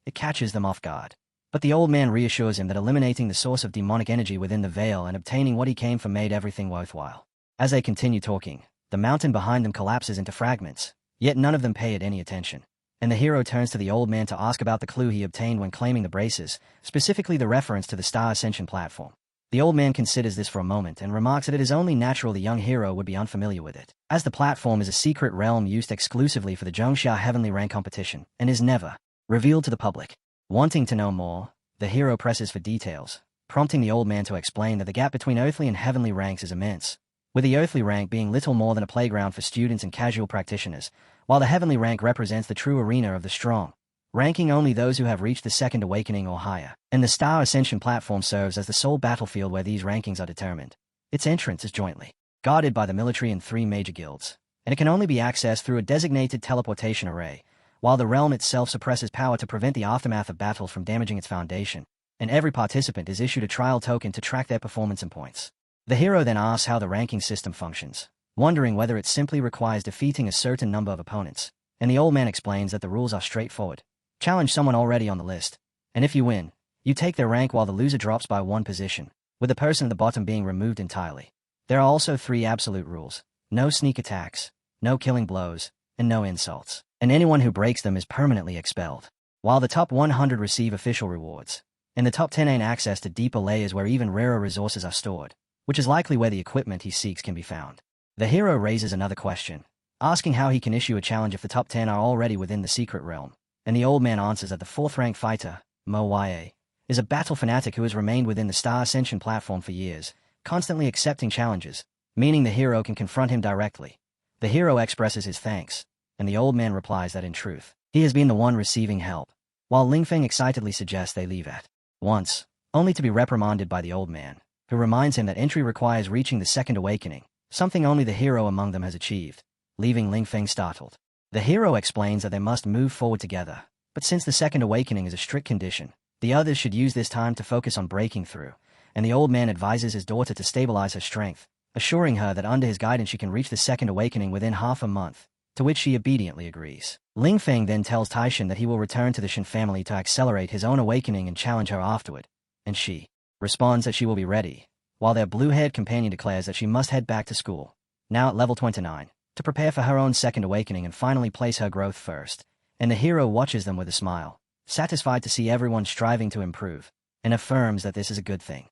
it catches them off guard. But the old man reassures him that eliminating the source of demonic energy within the veil and obtaining what he came for made everything worthwhile. As they continue talking, the mountain behind them collapses into fragments, yet none of them pay it any attention. And the hero turns to the old man to ask about the clue he obtained when claiming the braces, specifically the reference to the Star Ascension platform. The old man considers this for a moment and remarks that it is only natural the young hero would be unfamiliar with it, as the platform is a secret realm used exclusively for the Zhongxia Heavenly Rank competition and is never revealed to the public. Wanting to know more, the hero presses for details, prompting the old man to explain that the gap between earthly and heavenly ranks is immense, with the earthly rank being little more than a playground for students and casual practitioners, while the heavenly rank represents the true arena of the strong, ranking only those who have reached the second awakening or higher, and the Star Ascension platform serves as the sole battlefield where these rankings are determined. Its entrance is jointly guarded by the military and 3 major guilds, and it can only be accessed through a designated teleportation array, while the realm itself suppresses power to prevent the aftermath of battles from damaging its foundation, and every participant is issued a trial token to track their performance and points. The hero then asks how the ranking system functions, wondering whether it simply requires defeating a certain number of opponents, and the old man explains that the rules are straightforward. Challenge someone already on the list, and if you win, you take their rank while the loser drops by 1 position, with the person at the bottom being removed entirely. There are also 3 absolute rules: no sneak attacks, no killing blows, and no insults, and anyone who breaks them is permanently expelled. While the top 100 receive official rewards, and the top 10 gain access to deeper layers where even rarer resources are stored, which is likely where the equipment he seeks can be found. The hero raises another question, asking how he can issue a challenge if the top 10 are already within the secret realm, and the old man answers that the 4th-rank fighter, manhwa, is a battle fanatic who has remained within the Star Ascension platform for years, constantly accepting challenges, meaning the hero can confront him directly. The hero expresses his thanks, and the old man replies that in truth, he has been the one receiving help, while Lingfeng excitedly suggests they leave at once, only to be reprimanded by the old man, who reminds him that entry requires reaching the second awakening, something only the hero among them has achieved, leaving Lingfeng startled. The hero explains that they must move forward together, but since the second awakening is a strict condition, the others should use this time to focus on breaking through, and the old man advises his daughter to stabilize her strength, assuring her that under his guidance she can reach the second awakening within half a month, to which she obediently agrees. Lingfeng then tells Taishan that he will return to the Shen family to accelerate his own awakening and challenge her afterward, and she responds that she will be ready, while their blue-haired companion declares that she must head back to school, now at level 29, to prepare for her own second awakening and finally place her growth first, and the hero watches them with a smile, satisfied to see everyone striving to improve, and affirms that this is a good thing.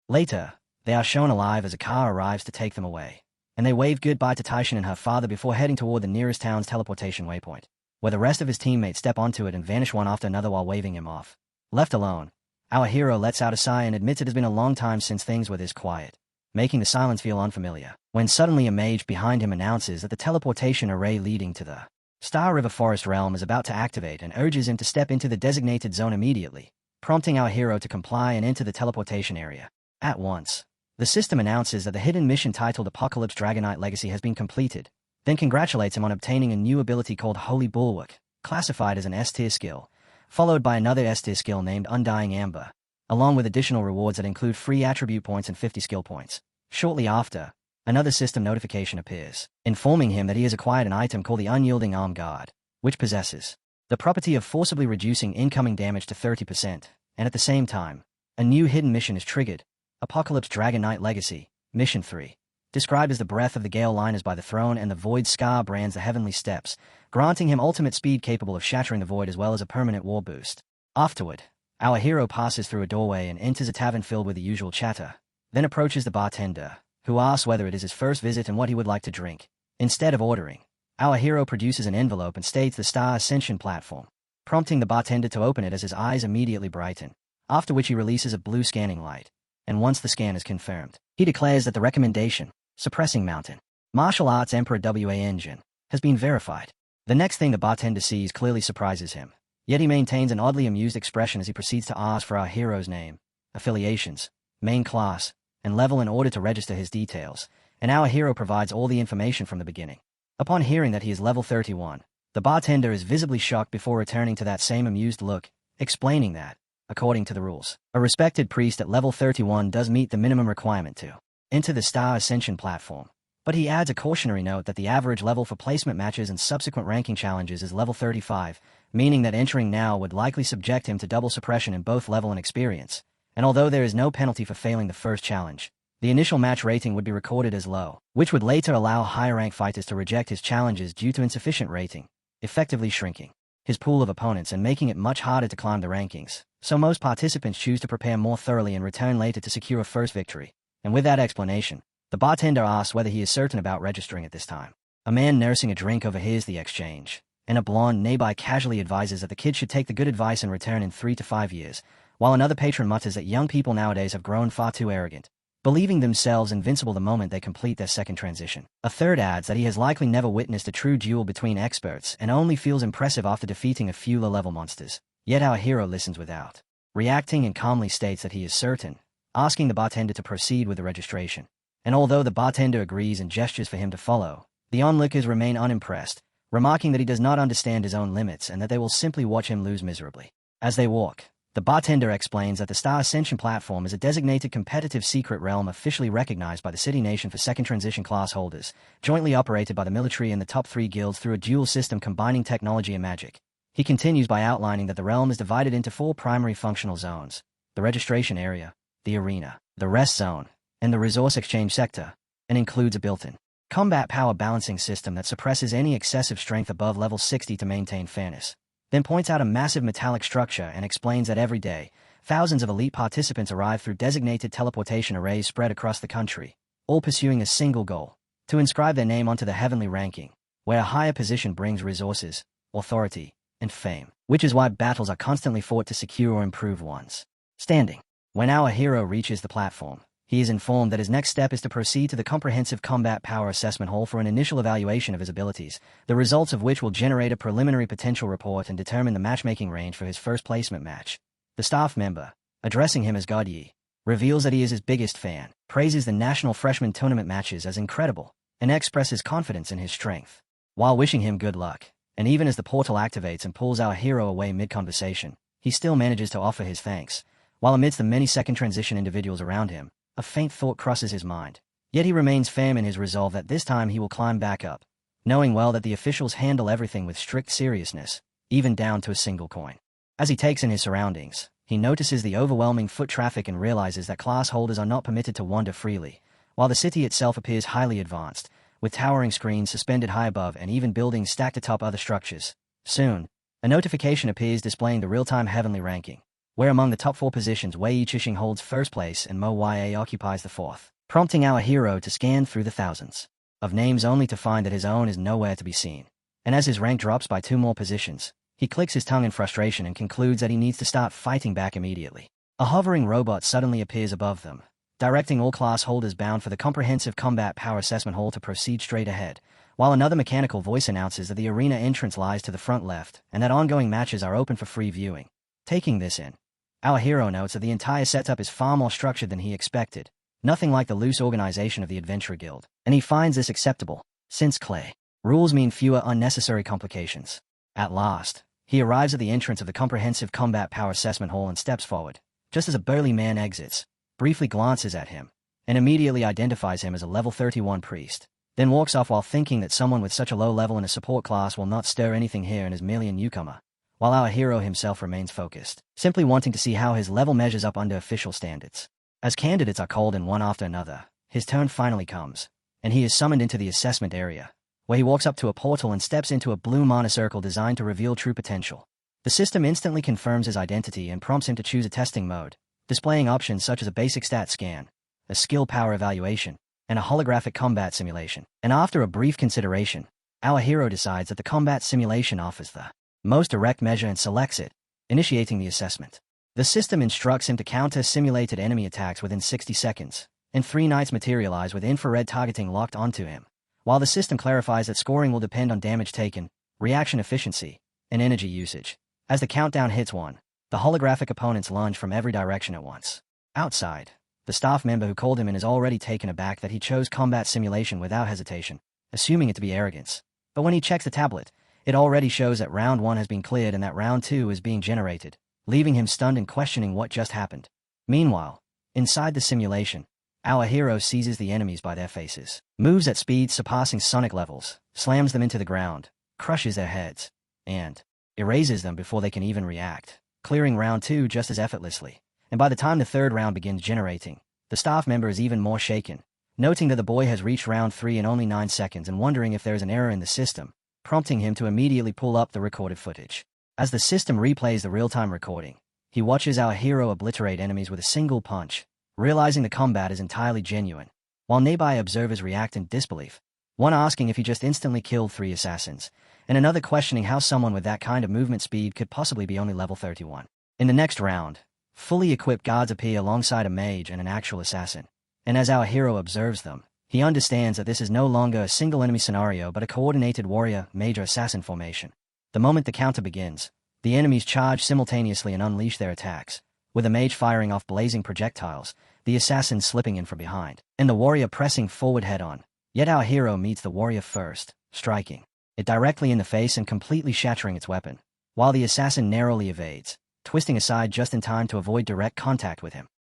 Later, they are shown alive as a car arrives to take them away, and they wave goodbye to Taishan and her father before heading toward the nearest town's teleportation waypoint, where the rest of his teammates step onto it and vanish one after another while waving him off. Left alone, our hero lets out a sigh and admits it has been a long time since things were this quiet, making the silence feel unfamiliar, when suddenly a mage behind him announces that the teleportation array leading to the Star River Forest realm is about to activate and urges him to step into the designated zone immediately, prompting our hero to comply and enter the teleportation area. At once, the system announces that the hidden mission titled Apocalypse Dragonite Legacy has been completed, then congratulates him on obtaining a new ability called Holy Bulwark, classified as an S-tier skill, followed by another S-tier skill named Undying Amber, along with additional rewards that include free attribute points and 50 skill points. Shortly after, another system notification appears, informing him that he has acquired an item called the Unyielding Arm Guard, which possesses the property of forcibly reducing incoming damage to 30%, and at the same time, a new hidden mission is triggered, Apocalypse Dragonite Legacy, Mission 3. described as the breath of the gale liners by the throne, and the void scar brands the heavenly steps, granting him ultimate speed capable of shattering the void as well as a permanent war boost. Afterward, our hero passes through a doorway and enters a tavern filled with the usual chatter, then approaches the bartender, who asks whether it is his first visit and what he would like to drink. Instead of ordering, our hero produces an envelope and states the Star Ascension platform, prompting the bartender to open it as his eyes immediately brighten, after which he releases a blue scanning light, and once the scan is confirmed, he declares that the recommendation, Suppressing Mountain, Martial Arts Emperor WA Engine, has been verified. The next thing the bartender sees clearly surprises him, yet he maintains an oddly amused expression as he proceeds to ask for our hero's name, affiliations, main class, and level in order to register his details, and our hero provides all the information from the beginning. Upon hearing that he is level 31, the bartender is visibly shocked before returning to that same amused look, explaining that, according to the rules, a respected priest at level 31 does meet the minimum requirement to enter the Star Ascension platform, but he adds a cautionary note that the average level for placement matches and subsequent ranking challenges is level 35, meaning that entering now would likely subject him to double suppression in both level and experience, and although there is no penalty for failing the first challenge, the initial match rating would be recorded as low, which would later allow higher-rank fighters to reject his challenges due to insufficient rating, effectively shrinking his pool of opponents and making it much harder to climb the rankings. So most participants choose to prepare more thoroughly and return later to secure a first victory. And with that explanation, the bartender asks whether he is certain about registering at this time. A man nursing a drink overhears the exchange, and a blonde nearby casually advises that the kid should take the good advice and return in 3 to 5 years, while another patron mutters that young people nowadays have grown far too arrogant, believing themselves invincible the moment they complete their second transition. A third adds that he has likely never witnessed a true duel between experts and only feels impressive after defeating a few low-level monsters. Yet our hero listens without reacting and calmly states that he is certain, asking the bartender to proceed with the registration. And although the bartender agrees and gestures for him to follow, the onlookers remain unimpressed, remarking that he does not understand his own limits and that they will simply watch him lose miserably. As they walk, the bartender explains that the Star Ascension platform is a designated competitive secret realm officially recognized by the City Nation for second transition class holders, jointly operated by the military and the top 3 guilds through a dual system combining technology and magic. He continues by outlining that the realm is divided into 4 primary functional zones: the registration area, the arena, the rest zone, and the resource exchange sector, and includes a built-in combat power balancing system that suppresses any excessive strength above level 60 to maintain fairness. Then points out a massive metallic structure and explains that every day, thousands of elite participants arrive through designated teleportation arrays spread across the country, all pursuing a single goal: to inscribe their name onto the heavenly ranking, where a higher position brings resources, authority, and fame, which is why battles are constantly fought to secure or improve one's standing. When our hero reaches the platform, he is informed that his next step is to proceed to the Comprehensive Combat Power Assessment Hall for an initial evaluation of his abilities, the results of which will generate a preliminary potential report and determine the matchmaking range for his first placement match. The staff member, addressing him as God Yi, reveals that he is his biggest fan, praises the National Freshman Tournament matches as incredible, and expresses confidence in his strength, while wishing him good luck. And even as the portal activates and pulls our hero away mid-conversation, he still manages to offer his thanks, while amidst the many second transition individuals around him, a faint thought crosses his mind. Yet he remains firm in his resolve that this time he will climb back up, knowing well that the officials handle everything with strict seriousness, even down to a single coin. As he takes in his surroundings, he notices the overwhelming foot traffic and realizes that class holders are not permitted to wander freely, while the city itself appears highly advanced, with towering screens suspended high above and even buildings stacked atop other structures. Soon, a notification appears displaying the real-time heavenly ranking, where among the top 4 positions Wei Yichishing holds first place and Mo Ya occupies the 4th, prompting our hero to scan through the thousands of names only to find that his own is nowhere to be seen. And as his rank drops by 2 more positions, he clicks his tongue in frustration and concludes that he needs to start fighting back immediately. A hovering robot suddenly appears above them, directing all class holders bound for the Comprehensive Combat Power Assessment Hall to proceed straight ahead, while another mechanical voice announces that the arena entrance lies to the front left and that ongoing matches are open for free viewing. Taking this in, our hero notes that the entire setup is far more structured than he expected, nothing like the loose organization of the Adventurer Guild, and he finds this acceptable, since Clay rules mean fewer unnecessary complications. At last, he arrives at the entrance of the Comprehensive Combat Power Assessment Hall and steps forward, just as a burly man exits, briefly glances at him, and immediately identifies him as a level 31 priest, then walks off while thinking that someone with such a low level in a support class will not stir anything here and is merely a newcomer, while our hero himself remains focused, simply wanting to see how his level measures up under official standards. As candidates are called in one after another, his turn finally comes, and he is summoned into the assessment area, where he walks up to a portal and steps into a blue mana circle designed to reveal true potential. The system instantly confirms his identity and prompts him to choose a testing mode, displaying options such as a basic stat scan, a skill power evaluation, and a holographic combat simulation. And after a brief consideration, our hero decides that the combat simulation offers the most direct measure and selects it, initiating the assessment. The system instructs him to counter simulated enemy attacks within 60 seconds, and 3 knights materialize with infrared targeting locked onto him, while the system clarifies that scoring will depend on damage taken, reaction efficiency, and energy usage. As the countdown hits 1, the holographic opponents lunge from every direction at once. Outside, the staff member who called him in is already taken aback that he chose combat simulation without hesitation, assuming it to be arrogance. But when he checks the tablet, it already shows that round 1 has been cleared and that round 2 is being generated, leaving him stunned and questioning what just happened. Meanwhile, inside the simulation, our hero seizes the enemies by their faces, moves at speeds surpassing sonic levels, slams them into the ground, crushes their heads, and erases them before they can even react, clearing round 2 just as effortlessly. And by the time the third round begins generating, the staff member is even more shaken, noting that the boy has reached round 3 in only 9 seconds and wondering if there is an error in the system, prompting him to immediately pull up the recorded footage. As the system replays the real-time recording, he watches our hero obliterate enemies with a single punch, realizing the combat is entirely genuine, while nearby observers react in disbelief, one asking if he just instantly killed 3 assassins, and another questioning how someone with that kind of movement speed could possibly be only level 31. In the next round, fully equipped guards appear alongside a mage and an actual assassin, and as our hero observes them, he understands that this is no longer a single enemy scenario but a coordinated warrior-mage-assassin formation. The moment the counter begins, the enemies charge simultaneously and unleash their attacks, with the mage firing off blazing projectiles, the assassin slipping in from behind, and the warrior pressing forward head-on. Yet our hero meets the warrior first, striking it directly in the face and completely shattering its weapon, while the assassin narrowly evades, twisting aside just in time to avoid direct contact with him.